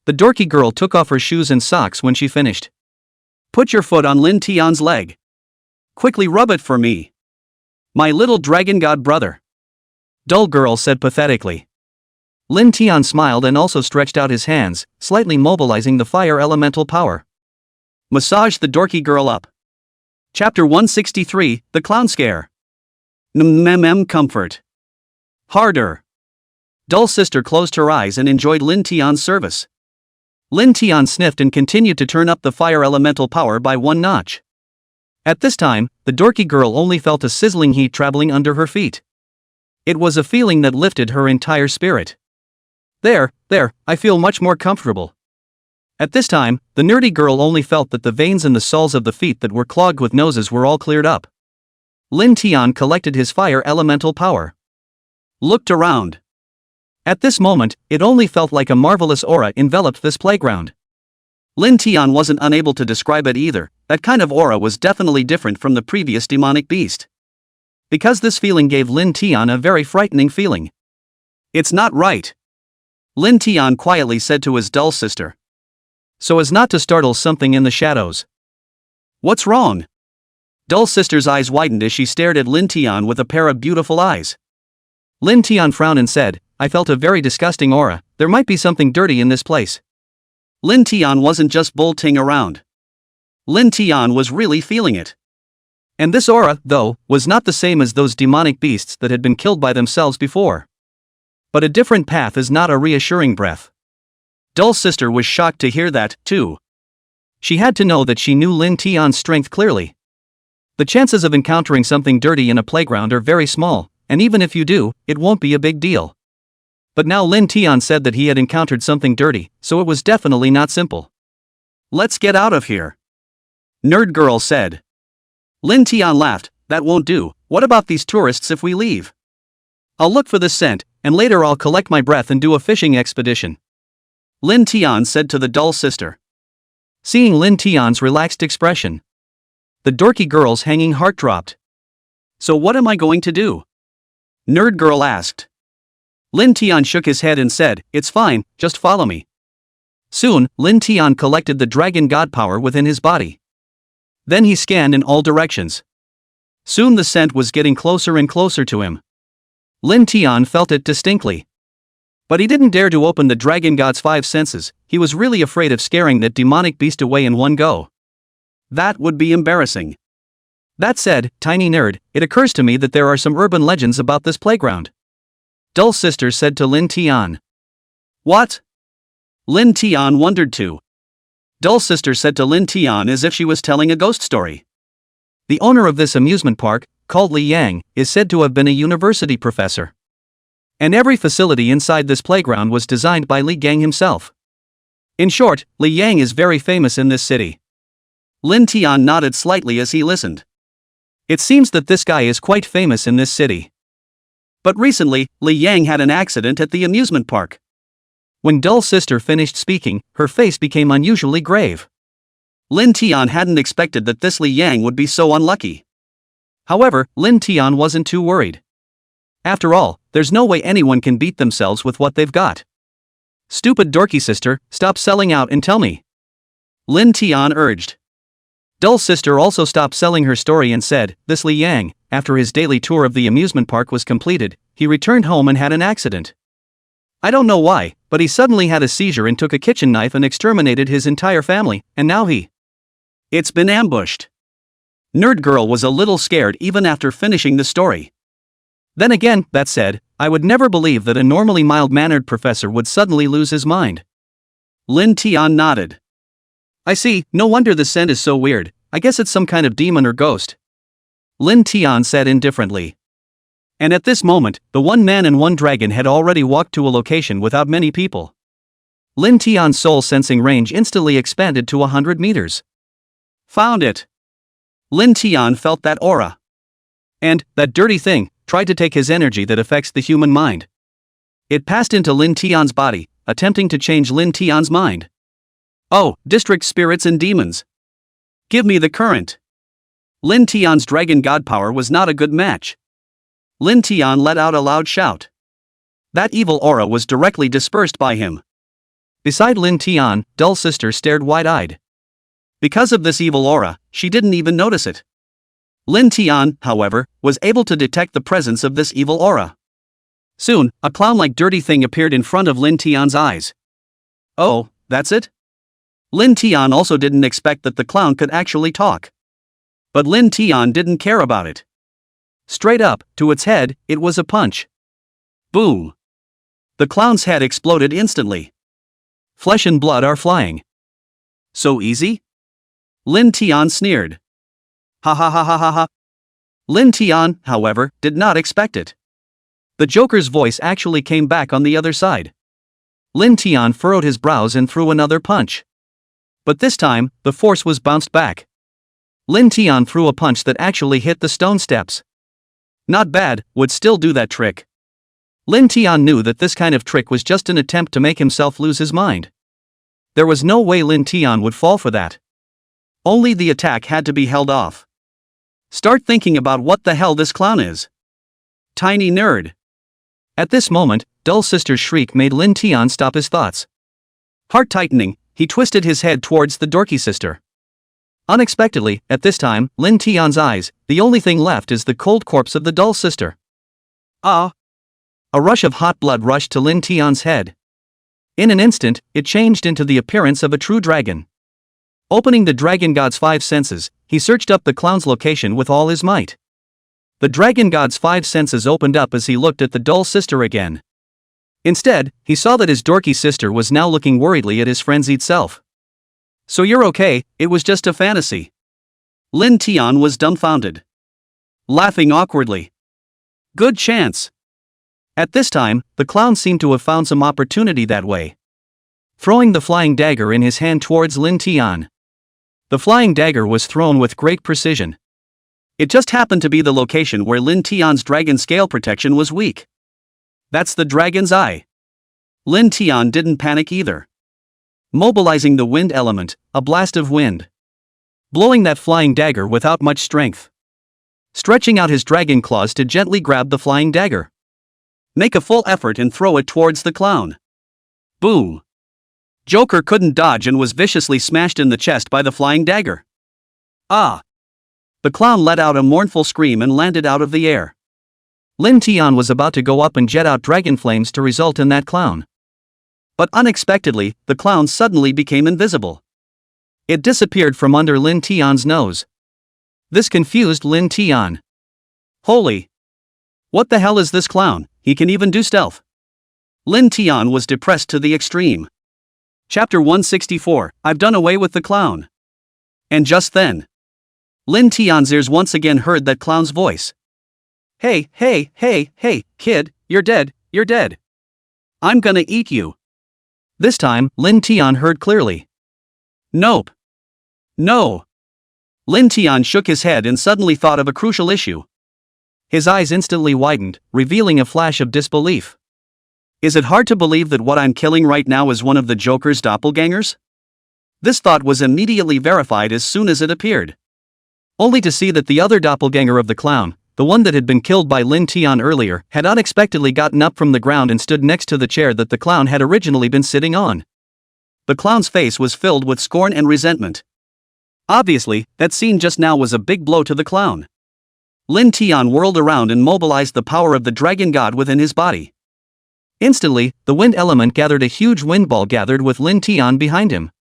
The dorky girl took off her shoes and socks when she finished. Put your foot on Lin Tian's leg. Quickly rub it for me. My little dragon god brother. Dull girl said pathetically. Lin Tian smiled and also stretched out his hands, slightly mobilizing the fire elemental power. Massage the dorky girl up. Chapter 163, The Clown Scare. Comfort. Harder. Dull sister closed her eyes and enjoyed Lin Tian's service. Lin Tian sniffed and continued to turn up the fire elemental power by one notch. At this time, the dorky girl only felt a sizzling heat traveling under her feet. It was a feeling that lifted her entire spirit. There, I feel much more comfortable. At this time, the nerdy girl only felt that the veins in the soles of the feet that were clogged with noses were all cleared up. Lin Tian collected his fire elemental power. Looked around. At this moment, it only felt like a marvelous aura enveloped this playground. Lin Tian wasn't unable to describe it either. That kind of aura was definitely different from the previous demonic beast. Because this feeling gave Lin Tian a very frightening feeling. It's not right, Lin Tian quietly said to his dull sister, so as not to startle something in the shadows. What's wrong? Dull sister's eyes widened as she stared at Lin Tian with a pair of beautiful eyes. Lin Tian frowned and said, I felt a very disgusting aura. There might be something dirty in this place. Lin Tian wasn't just bolting around. Lin Tian was really feeling it. And this aura, though, was not the same as those demonic beasts that had been killed by themselves before. But a different path is not a reassuring breath. Dull sister was shocked to hear that, too. She had to know that she knew Lin Tian's strength clearly. The chances of encountering something dirty in a playground are very small, and even if you do, it won't be a big deal. But now Lin Tian said that he had encountered something dirty, so it was definitely not simple. Let's get out of here, Nerd Girl said. Lin Tian laughed, that won't do. What about these tourists if we leave? I'll look for the scent, and later I'll collect my breath and do a fishing expedition, Lin Tian said to the dull sister. Seeing Lin Tian's relaxed expression, the dorky girl's hanging heart dropped. So what am I going to do? Nerd Girl asked. Lin Tian shook his head and said, it's fine, just follow me. Soon, Lin Tian collected the dragon god power within his body. Then he scanned in all directions. Soon the scent was getting closer and closer to him. Lin Tian felt it distinctly. But he didn't dare to open the dragon god's 5 senses. He was really afraid of scaring that demonic beast away in one go. That would be embarrassing. That said, tiny nerd, it occurs to me that there are some urban legends about this playground, Dull sister said to Lin Tian. What? Lin Tian wondered too. Dull sister said to Lin Tian as if she was telling a ghost story. The owner of this amusement park, called Li Yang, is said to have been a university professor. And every facility inside this playground was designed by Li Yang himself. In short, Li Yang is very famous in this city. Lin Tian nodded slightly as he listened. It seems that this guy is quite famous in this city. But recently, Li Yang had an accident at the amusement park. When Dull sister finished speaking, her face became unusually grave. Lin Tian hadn't expected that this Li Yang would be so unlucky. However, Lin Tian wasn't too worried. After all, there's no way anyone can beat themselves with what they've got. Stupid dorky sister, stop selling out and tell me, Lin Tian urged. Dull sister also stopped selling her story and said, this Li Yang, after his daily tour of the amusement park was completed, he returned home and had an accident. I don't know why, but he suddenly had a seizure and took a kitchen knife and exterminated his entire family, and now it's been ambushed. Nerd Girl was a little scared even after finishing the story. Then again, that said, I would never believe that a normally mild-mannered professor would suddenly lose his mind. Lin Tian nodded. I see, no wonder the scent is so weird. I guess it's some kind of demon or ghost, Lin Tian said indifferently. And at this moment, the one man and one dragon had already walked to a location without many people. Lin Tian's soul sensing range instantly expanded to 100 meters. Found it. Lin Tian felt that aura. And, that dirty thing, tried to take his energy that affects the human mind. It passed into Lin Tian's body, attempting to change Lin Tian's mind. Oh, district spirits and demons. Give me the current. Lin Tian's dragon god power was not a good match. Lin Tian let out a loud shout. That evil aura was directly dispersed by him. Beside Lin Tian, Dull sister stared wide-eyed. Because of this evil aura, she didn't even notice it. Lin Tian, however, was able to detect the presence of this evil aura. Soon, a clown-like dirty thing appeared in front of Lin Tian's eyes. Oh, that's it? Lin Tian also didn't expect that the clown could actually talk. But Lin Tian didn't care about it. Straight up, to its head, it was a punch. Boom! The clown's head exploded instantly. Flesh and blood are flying. So easy? Lin Tian sneered. Ha ha ha ha ha ha. Lin Tian, however, did not expect it. The Joker's voice actually came back on the other side. Lin Tian furrowed his brows and threw another punch. But this time, the force was bounced back. Lin Tian threw a punch that actually hit the stone steps. Not bad, would still do that trick. Lin Tian knew that this kind of trick was just an attempt to make himself lose his mind. There was no way Lin Tian would fall for that. Only the attack had to be held off. Start thinking about what the hell this clown is. Tiny nerd. At this moment, Dull Sister's shriek made Lin Tian stop his thoughts. Heart tightening, he twisted his head towards the dorky sister. Unexpectedly, at this time, Lin Tian's eyes, the only thing left is the cold corpse of the Dull Sister. Ah! A rush of hot blood rushed to Lin Tian's head. In an instant, it changed into the appearance of a true dragon. Opening the dragon god's 5 senses, he searched up the clown's location with all his might. The dragon god's 5 senses opened up as he looked at the Dull Sister again. Instead, he saw that his dorky sister was now looking worriedly at his frenzied self. So you're okay, it was just a fantasy. Lin Tian was dumbfounded. Laughing awkwardly. Good chance. At this time, the clown seemed to have found some opportunity that way. Throwing the flying dagger in his hand towards Lin Tian. The flying dagger was thrown with great precision. It just happened to be the location where Lin Tian's dragon scale protection was weak. That's the dragon's eye. Lin Tian didn't panic either. Mobilizing the wind element, a blast of wind. Blowing that flying dagger without much strength. Stretching out his dragon claws to gently grab the flying dagger. Make a full effort and throw it towards the clown. Boom. Joker couldn't dodge and was viciously smashed in the chest by the flying dagger. Ah! The clown let out a mournful scream and landed out of the air. Lin Tian was about to go up and jet out dragon flames to result in that clown. But unexpectedly, the clown suddenly became invisible. It disappeared from under Lin Tian's nose. This confused Lin Tian. Holy! What the hell is this clown? He can even do stealth. Lin Tian was depressed to the extreme. Chapter 164, I've done away with the clown. And just then, Lin Tian's ears once again heard that clown's voice. Hey, hey, hey, hey, kid, you're dead, you're dead. I'm gonna eat you. This time, Lin Tian heard clearly. Nope. No. Lin Tian shook his head and suddenly thought of a crucial issue. His eyes instantly widened, revealing a flash of disbelief. Is it hard to believe that what I'm killing right now is one of the Joker's doppelgangers? This thought was immediately verified as soon as it appeared. Only to see that the other doppelganger of the clown, the one that had been killed by Lin Tian earlier, had unexpectedly gotten up from the ground and stood next to the chair that the clown had originally been sitting on. The clown's face was filled with scorn and resentment. Obviously, that scene just now was a big blow to the clown. Lin Tian whirled around and mobilized the power of the dragon god within his body. Instantly, the wind element gathered a huge wind ball gathered with Lin Tian behind him.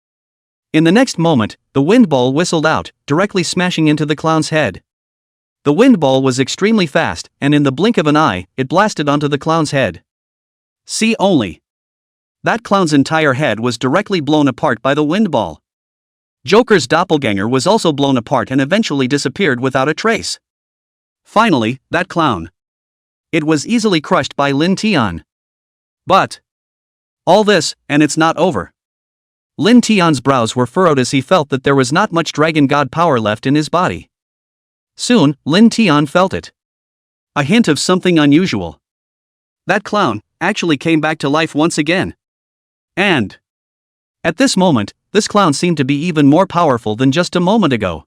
In the next moment, the wind ball whistled out, directly smashing into the clown's head. The wind ball was extremely fast, and in the blink of an eye, it blasted onto the clown's head. See only. That clown's entire head was directly blown apart by the wind ball. Joker's doppelganger was also blown apart and eventually disappeared without a trace. Finally, that clown. It was easily crushed by Lin Tian. But all this, and it's not over. Lin Tian's brows were furrowed as he felt that there was not much dragon god power left in his body. Soon, Lin Tian felt it. A hint of something unusual. That clown actually came back to life once again. And at this moment, this clown seemed to be even more powerful than just a moment ago.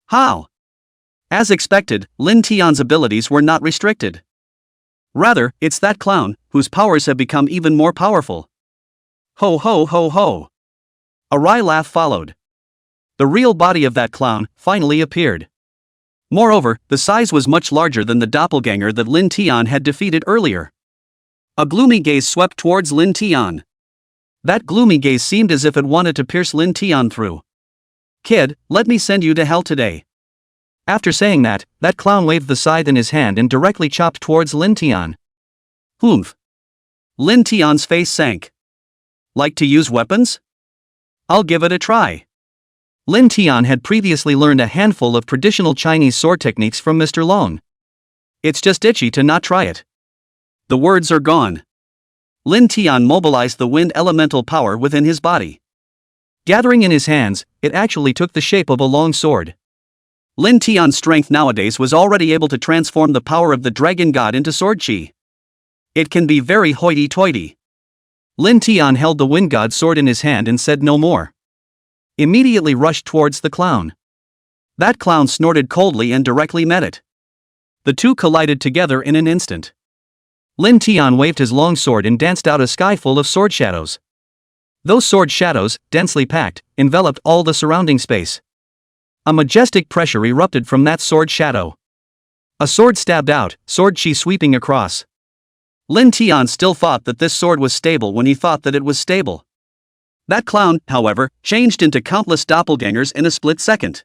How? As expected, Lin Tian's abilities were not restricted. Rather, it's that clown, whose powers have become even more powerful. Ho ho ho ho. A wry laugh followed. The real body of that clown finally appeared. Moreover, the size was much larger than the doppelganger that Lin Tian had defeated earlier. A gloomy gaze swept towards Lin Tian. That gloomy gaze seemed as if it wanted to pierce Lin Tian through. Kid, let me send you to hell today. After saying that, that clown waved the scythe in his hand and directly chopped towards Lin Tian. Humph. Lin Tian's face sank. Like to use weapons? I'll give it a try. Lin Tian had previously learned a handful of traditional Chinese sword techniques from Mr. Long. It's just itchy to not try it. The words are gone. Lin Tian mobilized the wind elemental power within his body. Gathering in his hands, it actually took the shape of a long sword. Lin Tian's strength nowadays was already able to transform the power of the dragon god into sword chi. It can be very hoity-toity. Lin Tian held the wind god sword in his hand and said no more. Immediately rushed towards the clown. That clown snorted coldly and directly met it. The two collided together in an instant. Lin Tian waved his long sword and danced out a sky full of sword shadows. Those sword shadows, densely packed, enveloped all the surrounding space. A majestic pressure erupted from that sword shadow. A sword stabbed out, sword chi sweeping across. Lin Tian still thought that this sword was stable when he thought that it was stable. That clown, however, changed into countless doppelgangers in a split second.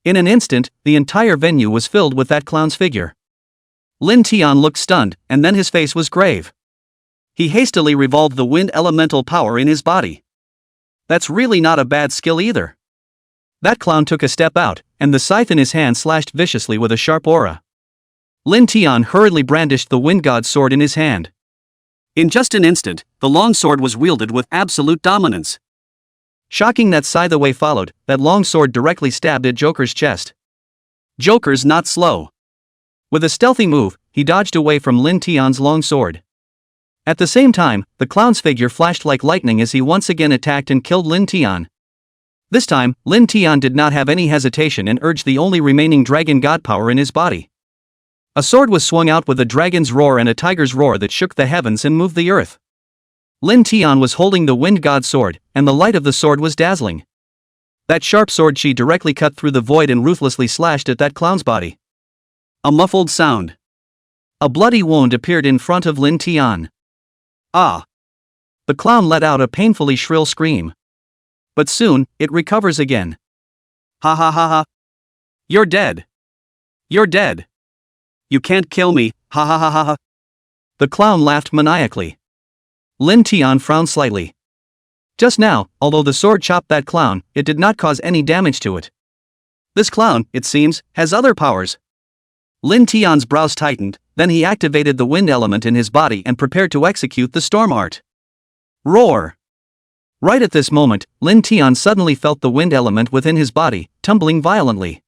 In an instant, the entire venue was filled with that clown's figure. Lin Tian looked stunned, and then his face was grave. He hastily revolved the wind elemental power in his body. That's really not a bad skill either. That clown took a step out, and the scythe in his hand slashed viciously with a sharp aura. Lin Tian hurriedly brandished the wind god's sword in his hand. In just an instant, the long sword was wielded with absolute dominance. Shocking that scythe away followed, that long sword directly stabbed at Joker's chest. Joker's not slow. With a stealthy move, he dodged away from Lin Tian's long sword. At the same time, the clown's figure flashed like lightning as he once again attacked and killed Lin Tian. This time, Lin Tian did not have any hesitation and urged the only remaining dragon god power in his body. A sword was swung out with a dragon's roar and a tiger's roar that shook the heavens and moved the earth. Lin Tian was holding the wind god sword, and the light of the sword was dazzling. That sharp sword chi directly cut through the void and ruthlessly slashed at that clown's body. A muffled sound. A bloody wound appeared in front of Lin Tian. Ah! The clown let out a painfully shrill scream. But soon, it recovers again. Ha ha ha ha! You're dead! You're dead! You can't kill me, ha ha ha ha ha! The clown laughed maniacally. Lin Tian frowned slightly. Just now, although the sword chopped that clown, it did not cause any damage to it. This clown, it seems, has other powers. Lin Tian's brows tightened, then he activated the wind element in his body and prepared to execute the storm art. Roar! Right at this moment, Lin Tian suddenly felt the wind element within his body, tumbling violently.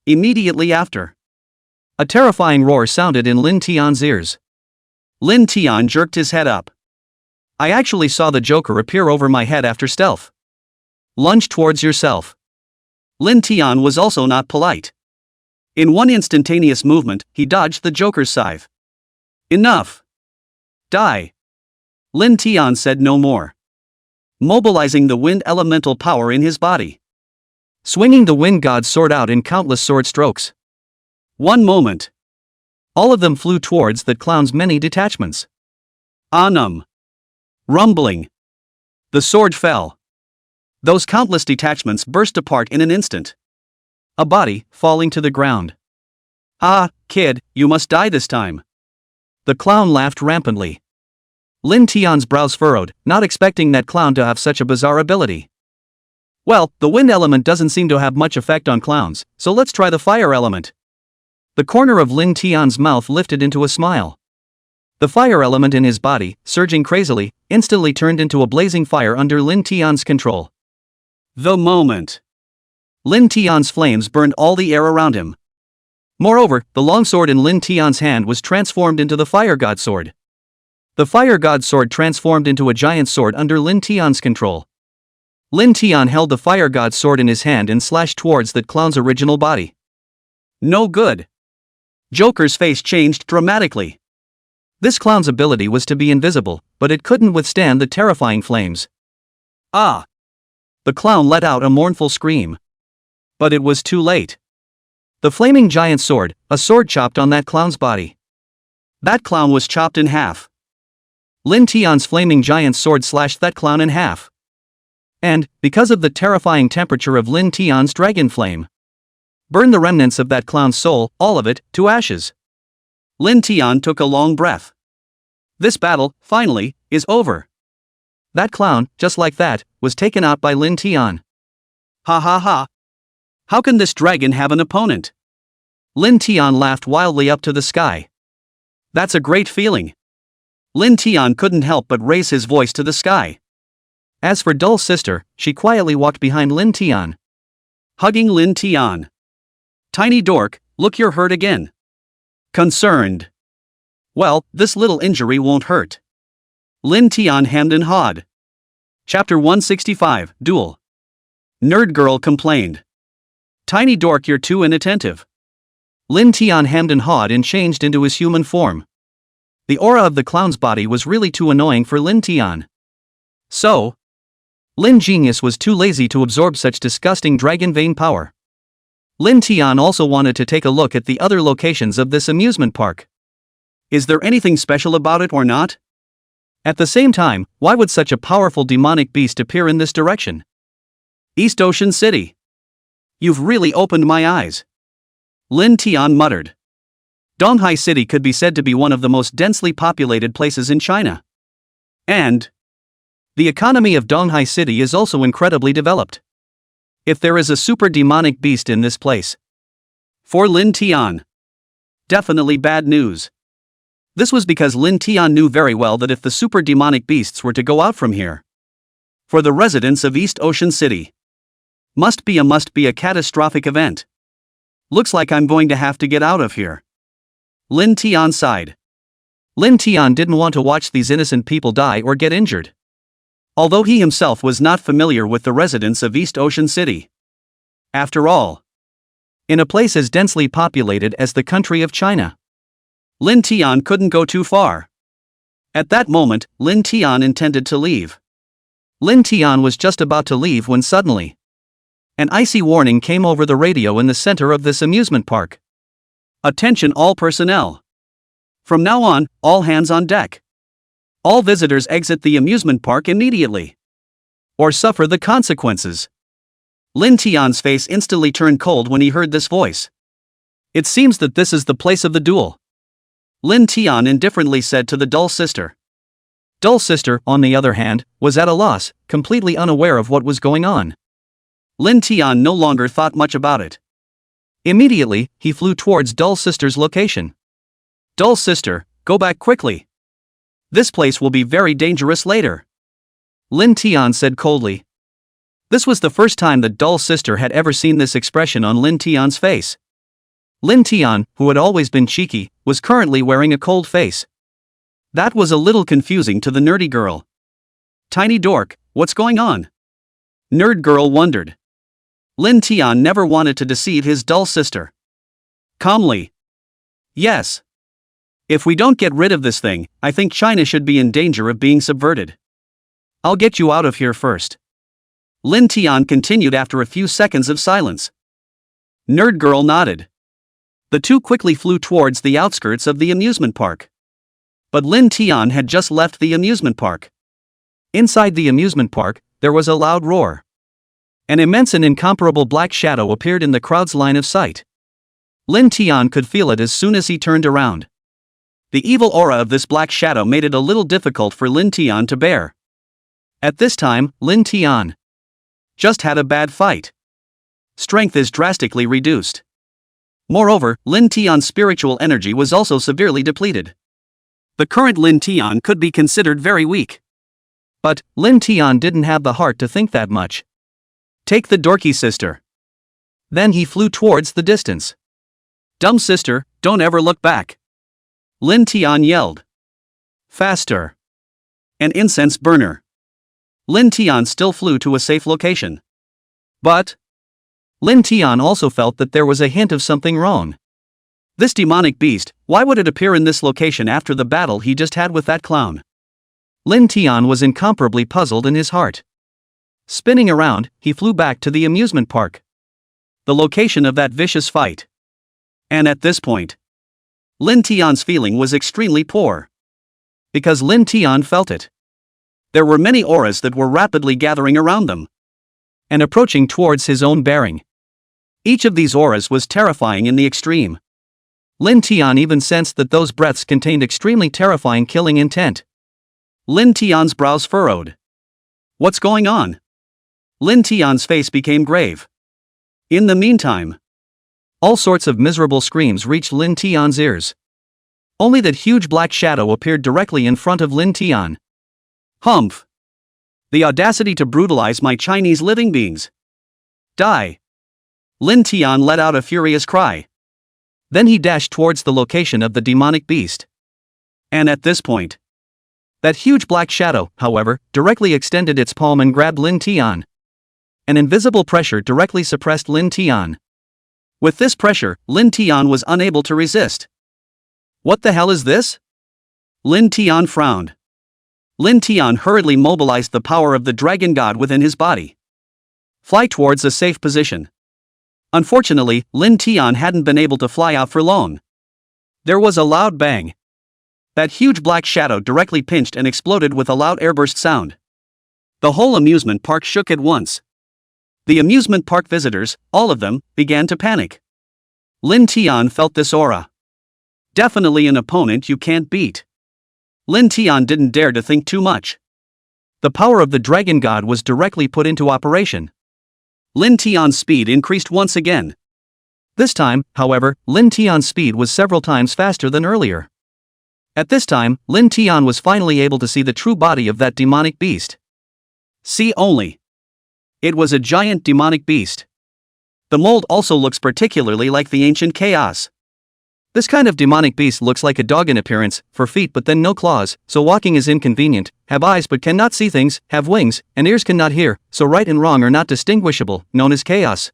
Immediately after, a terrifying roar sounded in Lin Tian's ears. Lin Tian jerked his head up. I actually saw the Joker appear over my head after stealth. Lunge towards yourself. Lin Tian was also not polite. In one instantaneous movement, he dodged the Joker's scythe. Enough! Die! Lin Tian said no more. Mobilizing the wind elemental power in his body. Swinging the wind god's sword out in countless sword strokes. One moment. All of them flew towards that clown's many detachments. Anum. Rumbling. The sword fell. Those countless detachments burst apart in an instant. A body, falling to the ground. Ah, kid, you must die this time. The clown laughed rampantly. Lin Tian's brows furrowed, not expecting that clown to have such a bizarre ability. Well, the wind element doesn't seem to have much effect on clowns, so let's try the fire element. The corner of Lin Tian's mouth lifted into a smile. The fire element in his body, surging crazily, instantly turned into a blazing fire under Lin Tian's control. The moment. Lin Tian's flames burned all the air around him. Moreover, the longsword in Lin Tian's hand was transformed into the fire god sword. The fire god sword transformed into a giant sword under Lin Tian's control. Lin Tian held the fire god sword in his hand and slashed towards that clown's original body. No good. Joker's face changed dramatically. This clown's ability was to be invisible, but it couldn't withstand the terrifying flames. Ah! The clown let out a mournful scream. But it was too late. The flaming giant sword, a sword chopped on that clown's body. That clown was chopped in half. Lin Tian's flaming giant sword slashed that clown in half. And, because of the terrifying temperature of Lin Tian's dragon flame, burned the remnants of that clown's soul, all of it, to ashes. Lin Tian took a long breath. This battle, finally, is over. That clown, just like that, was taken out by Lin Tian. Ha ha ha. How can this dragon have an opponent? Lin Tian laughed wildly up to the sky. That's a great feeling. Lin Tian couldn't help but raise his voice to the sky. As for Dull's sister, she quietly walked behind Lin Tian. Hugging Lin Tian. Tiny dork, look you're hurt again. Concerned. Well, this little injury won't hurt. Lin Tian hemmed and hawed. Chapter 165, Duel. Nerd girl complained. Tiny dork, you're too inattentive. Lin Tian hemmed and hawed and changed into his human form. The aura of the clown's body was really too annoying for Lin Tian. So, Lin Genius was too lazy to absorb such disgusting dragon vein power. Lin Tian also wanted to take a look at the other locations of this amusement park. Is there anything special about it or not? At the same time, why would such a powerful demonic beast appear in this direction? East Ocean City. You've really opened my eyes. Lin Tian muttered. Donghai City could be said to be one of the most densely populated places in China. And the economy of Donghai City is also incredibly developed. If there is a super demonic beast in this place. For Lin Tian. Definitely bad news. This was because Lin Tian knew very well that if the super demonic beasts were to go out from here, for the residents of East Ocean City, must be a catastrophic event. Looks like I'm going to have to get out of here. Lin Tian sighed. Lin Tian didn't want to watch these innocent people die or get injured. Although he himself was not familiar with the residents of East Ocean City. After all, in a place as densely populated as the country of China, Lin Tian couldn't go too far. At that moment, Lin Tian intended to leave. Lin Tian was just about to leave when suddenly, an icy warning came over the radio in the center of this amusement park. Attention all personnel. From now on, all hands on deck. All visitors exit the amusement park immediately, or suffer the consequences. Lin Tian's face instantly turned cold when he heard this voice. It seems that this is the place of the duel, Lin Tian indifferently said to the dull sister. Dull sister, on the other hand, was at a loss, completely unaware of what was going on. Lin Tian no longer thought much about it. Immediately, he flew towards Dull sister's location. Dull sister, go back quickly. This place will be very dangerous later, Lin Tian said coldly. This was the first time that Dull sister had ever seen this expression on Lin Tian's face. Lin Tian, who had always been cheeky, was currently wearing a cold face. That was a little confusing to the nerdy girl. Tiny dork, what's going on? Nerd girl wondered. Lin Tian never wanted to deceive his dull sister. Calmly. Yes. If we don't get rid of this thing, I think China should be in danger of being subverted. I'll get you out of here first, Lin Tian continued after a few seconds of silence. Nerd girl nodded. The two quickly flew towards the outskirts of the amusement park. But Lin Tian had just left the amusement park. Inside the amusement park, there was a loud roar. An immense and incomparable black shadow appeared in the crowd's line of sight. Lin Tian could feel it as soon as he turned around. The evil aura of this black shadow made it a little difficult for Lin Tian to bear. At this time, Lin Tian just had a bad fight. Strength is drastically reduced. Moreover, Lin Tian's spiritual energy was also severely depleted. The current Lin Tian could be considered very weak. But Lin Tian didn't have the heart to think that much. Take the dorky sister. Then he flew towards the distance. Dumb sister, don't ever look back, Lin Tian yelled. Faster. An incense burner. Lin Tian still flew to a safe location. But Lin Tian also felt that there was a hint of something wrong. This demonic beast, why would it appear in this location after the battle he just had with that clown? Lin Tian was incomparably puzzled in his heart. Spinning around, he flew back to the amusement park, the location of that vicious fight. And at this point, Lin Tian's feeling was extremely poor. Because Lin Tian felt it. There were many auras that were rapidly gathering around them and approaching towards his own bearing. Each of these auras was terrifying in the extreme. Lin Tian even sensed that those breaths contained extremely terrifying killing intent. Lin Tian's brows furrowed. What's going on? Lin Tian's face became grave. In the meantime, all sorts of miserable screams reached Lin Tian's ears. Only that huge black shadow appeared directly in front of Lin Tian. Humph! The audacity to brutalize my Chinese living beings. Die! Lin Tian let out a furious cry. Then he dashed towards the location of the demonic beast. And at this point, that huge black shadow, however, directly extended its palm and grabbed Lin Tian. An invisible pressure directly suppressed Lin Tian. With this pressure, Lin Tian was unable to resist. What the hell is this? Lin Tian frowned. Lin Tian hurriedly mobilized the power of the dragon god within his body. Fly towards a safe position. Unfortunately, Lin Tian hadn't been able to fly out for long. There was a loud bang. That huge black shadow directly pinched and exploded with a loud airburst sound. The whole amusement park shook at once. The amusement park visitors, all of them, began to panic. Lin Tian felt this aura. Definitely an opponent you can't beat. Lin Tian didn't dare to think too much. The power of the dragon god was directly put into operation. Lin Tian's speed increased once again. This time, however, Lin Tian's speed was several times faster than earlier. At this time, Lin Tian was finally able to see the true body of that demonic beast. See only. It was a giant demonic beast. The mold also looks particularly like the ancient chaos. This kind of demonic beast looks like a dog in appearance, for feet but then no claws, so walking is inconvenient, have eyes but cannot see things, have wings, and ears cannot hear, so right and wrong are not distinguishable, known as chaos.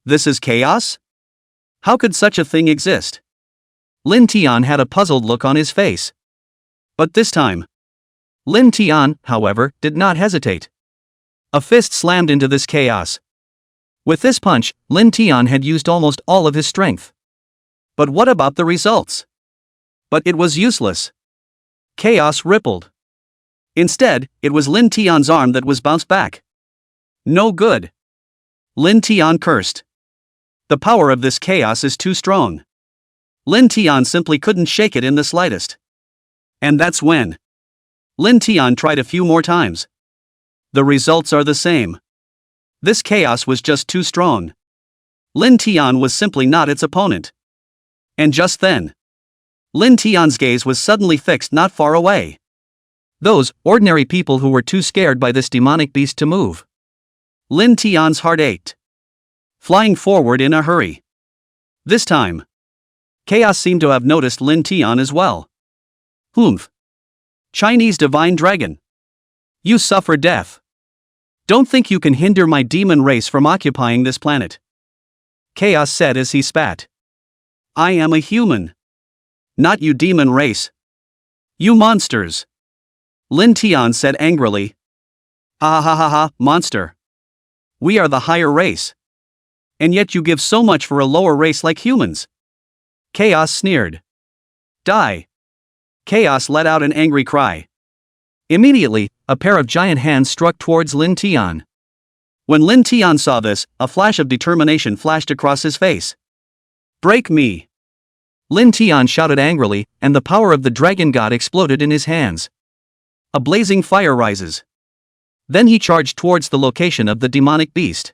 This is chaos? How could such a thing exist? Lin Tian had a puzzled look on his face. But this time, Lin Tian, however, did not hesitate. A fist slammed into this chaos. With this punch, Lin Tian had used almost all of his strength. But what about the results? But it was useless. Chaos rippled. Instead, it was Lin Tian's arm that was bounced back. No good. Lin Tian cursed. The power of this chaos is too strong. Lin Tian simply couldn't shake it in the slightest. And that's when Lin Tian tried a few more times. The results are the same. This chaos was just too strong. Lin Tian was simply not its opponent. And just then, Lin Tian's gaze was suddenly fixed not far away. Those ordinary people who were too scared by this demonic beast to move. Lin Tian's heart ached. Flying forward in a hurry. This time, chaos seemed to have noticed Lin Tian as well. Humph. Chinese divine dragon. You suffer death. Don't think you can hinder my demon race from occupying this planet. Chaos said as he spat. I am a human. Not you demon race. You monsters. Lin Tian said angrily. Ah ha ha ha, monster. We are the higher race. And yet you give so much for a lower race like humans. Chaos sneered. Die. Chaos let out an angry cry. Immediately, a pair of giant hands struck towards Lin Tian. When Lin Tian saw this, a flash of determination flashed across his face. Break me! Lin Tian shouted angrily, and the power of the dragon god exploded in his hands. A blazing fire rises. Then he charged towards the location of the demonic beast.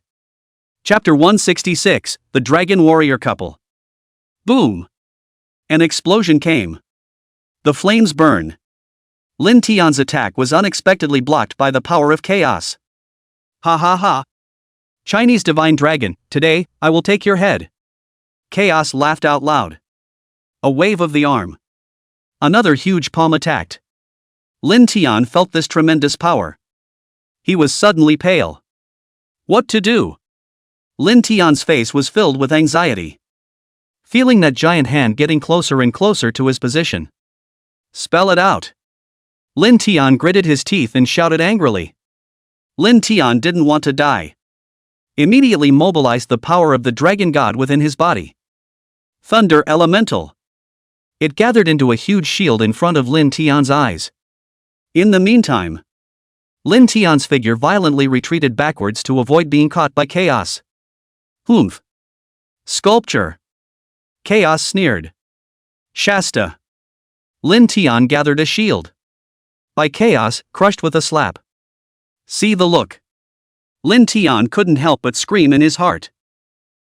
Chapter 166, The Dragon Warrior Couple. Boom! An explosion came. The flames burn. Lin Tian's attack was unexpectedly blocked by the power of chaos. Ha ha ha! Chinese divine dragon, today, I will take your head. Chaos laughed out loud. A wave of the arm. Another huge palm attacked. Lin Tian felt this tremendous power. He was suddenly pale. What to do? Lin Tian's face was filled with anxiety. Feeling that giant hand getting closer and closer to his position. Spell it out. Lin Tian gritted his teeth and shouted angrily. Lin Tian didn't want to die. Immediately mobilized the power of the dragon god within his body. Thunder Elemental. It gathered into a huge shield in front of Lin Tian's eyes. In the meantime, Lin Tian's figure violently retreated backwards to avoid being caught by chaos. Humph. Sculpture. Chaos sneered. Shasta. Lin Tian gathered a shield. By chaos, crushed with a slap. See the look. Lin Tian couldn't help but scream in his heart.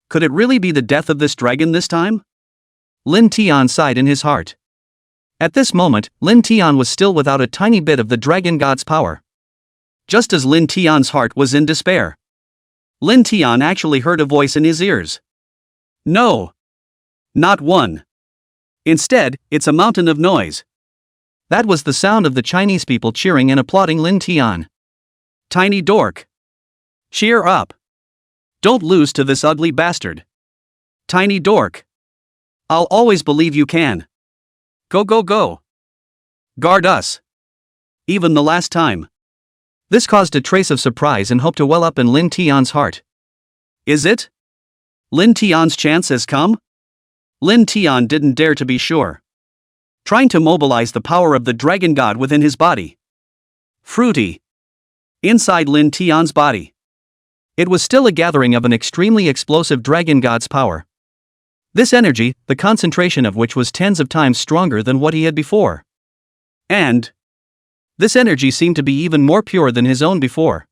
Could it really be the death of this dragon this time? Lin Tian sighed in his heart. At this moment, Lin Tian was still without a tiny bit of the dragon god's power. Just as Lin Tian's heart was in despair, Lin Tian actually heard a voice in his ears. No. Not one. Instead, it's a mountain of noise. That was the sound of the Chinese people cheering and applauding Lin Tian. Tiny dork. Cheer up. Don't lose to this ugly bastard. Tiny dork. I'll always believe you can. Go go go. Guard us. Even the last time. This caused a trace of surprise and hope to well up in Lin Tian's heart. Is it? Lin Tian's chance has come? Lin Tian didn't dare to be sure. Trying to mobilize the power of the dragon god within his body. Fruity. Inside Lin Tian's body. It was still a gathering of an extremely explosive dragon god's power. This energy, the concentration of which was tens of times stronger than what he had before. And this energy seemed to be even more pure than his own before.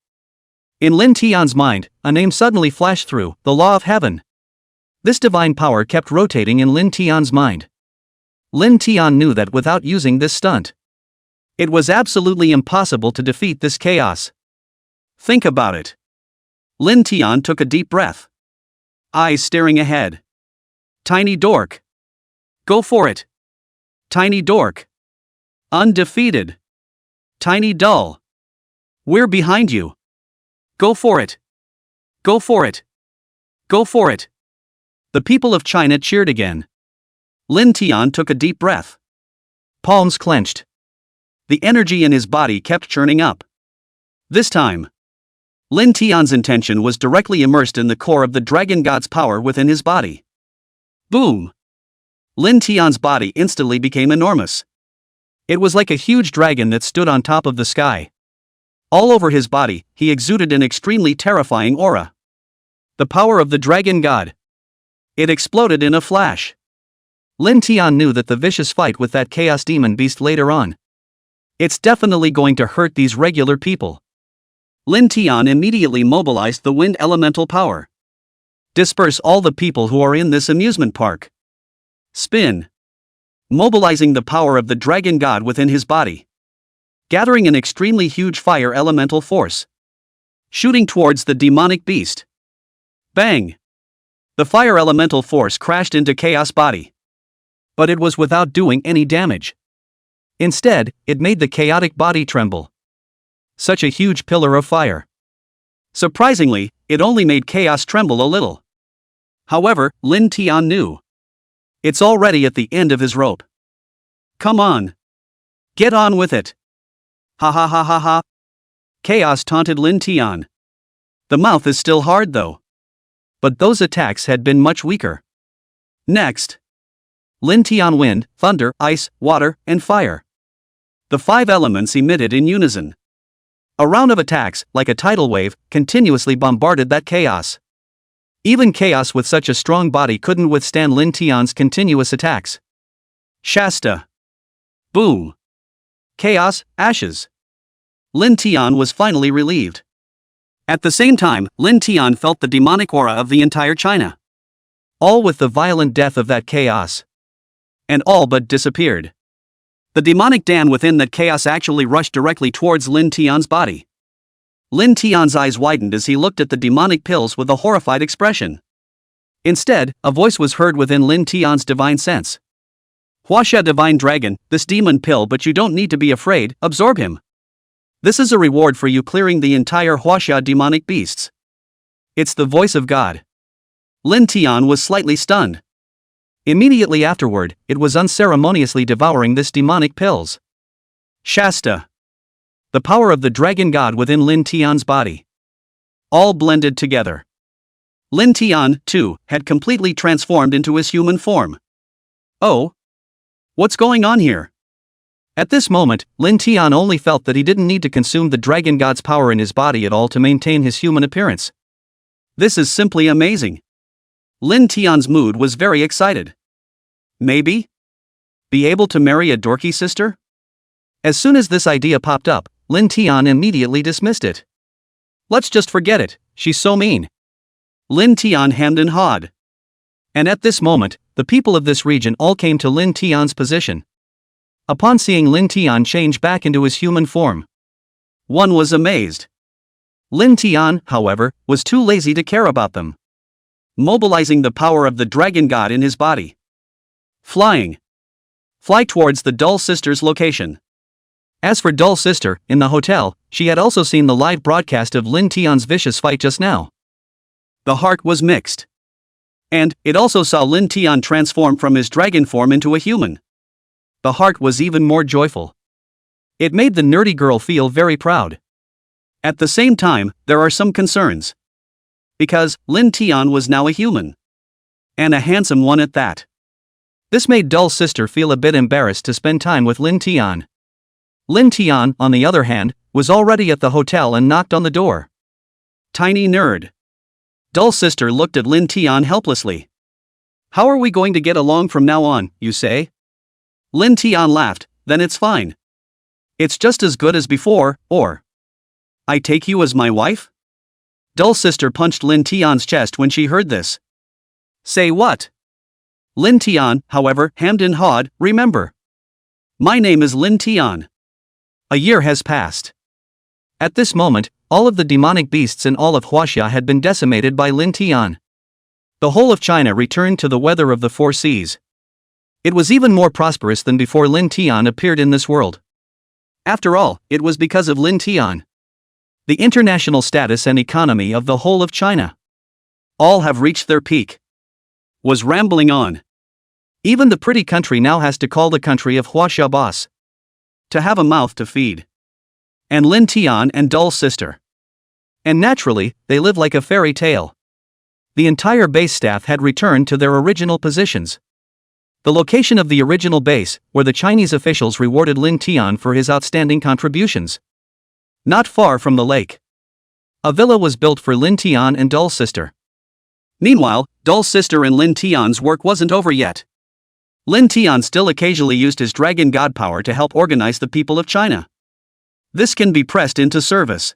In Lin Tian's mind, a name suddenly flashed through: the law of heaven. This divine power kept rotating in Lin Tian's mind. Lin Tian knew that without using this stunt, it was absolutely impossible to defeat this chaos. Think about it. Lin Tian took a deep breath. Eyes staring ahead. Tiny dork. Go for it. Tiny dork. Undefeated. Tiny dull. We're behind you. Go for it. Go for it. Go for it. The people of China cheered again. Lin Tian took a deep breath. Palms clenched. The energy in his body kept churning up. This time, Lin Tian's intention was directly immersed in the core of the dragon god's power within his body. Boom! Lin Tian's body instantly became enormous. It was like a huge dragon that stood on top of the sky. All over his body, he exuded an extremely terrifying aura. The power of the dragon god. It exploded in a flash. Lin Tian knew that the vicious fight with that chaos demon beast later on, it's definitely going to hurt these regular people. Lin Tian immediately mobilized the wind elemental power. Disperse all the people who are in this amusement park. Spin. Mobilizing the power of the dragon god within his body. Gathering an extremely huge fire elemental force. Shooting towards the demonic beast. Bang! The fire elemental force crashed into Chaos body. But it was without doing any damage. Instead, it made the chaotic body tremble. Such a huge pillar of fire. Surprisingly, it only made Chaos tremble a little. However, Lin Tian knew. It's already at the end of his rope. Come on. Get on with it. Ha ha ha ha ha. Chaos taunted Lin Tian. The mouth is still hard though. But those attacks had been much weaker. Next. Lin Tian wind, thunder, ice, water, and fire. The 5 elements emitted in unison. A round of attacks, like a tidal wave, continuously bombarded that chaos. Even chaos with such a strong body couldn't withstand Lin Tian's continuous attacks. Shasta. Boom. Chaos, ashes. Lin Tian was finally relieved. At the same time, Lin Tian felt the demonic aura of the entire China. All with the violent death of that chaos. And all but disappeared. The demonic Dan within that chaos actually rushed directly towards Lin Tian's body. Lin Tian's eyes widened as he looked at the demonic pills with a horrified expression. Instead, a voice was heard within Lin Tian's divine sense. Huaxia divine dragon, this demon pill, but you don't need to be afraid, absorb him. This is a reward for you clearing the entire Huaxia demonic beasts. It's the voice of God. Lin Tian was slightly stunned. Immediately afterward, it was unceremoniously devouring this demonic pills. Shasta. The power of the dragon god within Lin Tian's body. All blended together. Lin Tian, too, had completely transformed into his human form. Oh? What's going on here? At this moment, Lin Tian only felt that he didn't need to consume the dragon god's power in his body at all to maintain his human appearance. This is simply amazing. Lin Tian's mood was very excited. Maybe? Be able to marry a dorky sister? As soon as this idea popped up, Lin Tian immediately dismissed it. Let's just forget it, she's so mean. Lin Tian hemmed and hawed. And at this moment, the people of this region all came to Lin Tian's position. Upon seeing Lin Tian change back into his human form, one was amazed. Lin Tian, however, was too lazy to care about them. Mobilizing the power of the dragon god in his body. Flying. Fly towards the Dull Sisters location. As for Dull Sister, in the hotel, she had also seen the live broadcast of Lin Tian's vicious fight just now. The heart was mixed. And it also saw Lin Tian transform from his dragon form into a human. The heart was even more joyful. It made the nerdy girl feel very proud. At the same time, there are some concerns. Because Lin Tian was now a human. And a handsome one at that. This made Dull Sister feel a bit embarrassed to spend time with Lin Tian. Lin Tian, on the other hand, was already at the hotel and knocked on the door. Tiny nerd. Dull Sister looked at Lin Tian helplessly. How are we going to get along from now on, you say? Lin Tian laughed, then it's fine. It's just as good as before, or I take you as my wife? Dull Sister punched Lin Tian's chest when she heard this. Say what? Lin Tian, however, hemmed and hawed, remember. My name is Lin Tian. A year has passed. At this moment, all of the demonic beasts in all of Huaxia had been decimated by Lin Tian. The whole of China returned to the weather of the four seas. It was even more prosperous than before Lin Tian appeared in this world. After all, it was because of Lin Tian. The international status and economy of the whole of China. All have reached their peak. Was rambling on. Even the pretty country now has to call the country of Huaxia boss. To have a mouth to feed. And Lin Tian and Dull Sister. And naturally, they live like a fairy tale. The entire base staff had returned to their original positions. The location of the original base, where the Chinese officials rewarded Lin Tian for his outstanding contributions. Not far from the lake. A villa was built for Lin Tian and Dull Sister. Meanwhile, Dull Sister and Lin Tian's work wasn't over yet. Lin Tian still occasionally used his dragon god power to help organize the people of China. This can be pressed into service.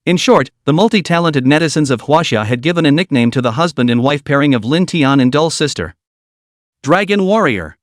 In short, the multi-talented netizens of Huaxia had given a nickname to the husband and wife pairing of Lin Tian and Dull Sister. Dragon Warrior.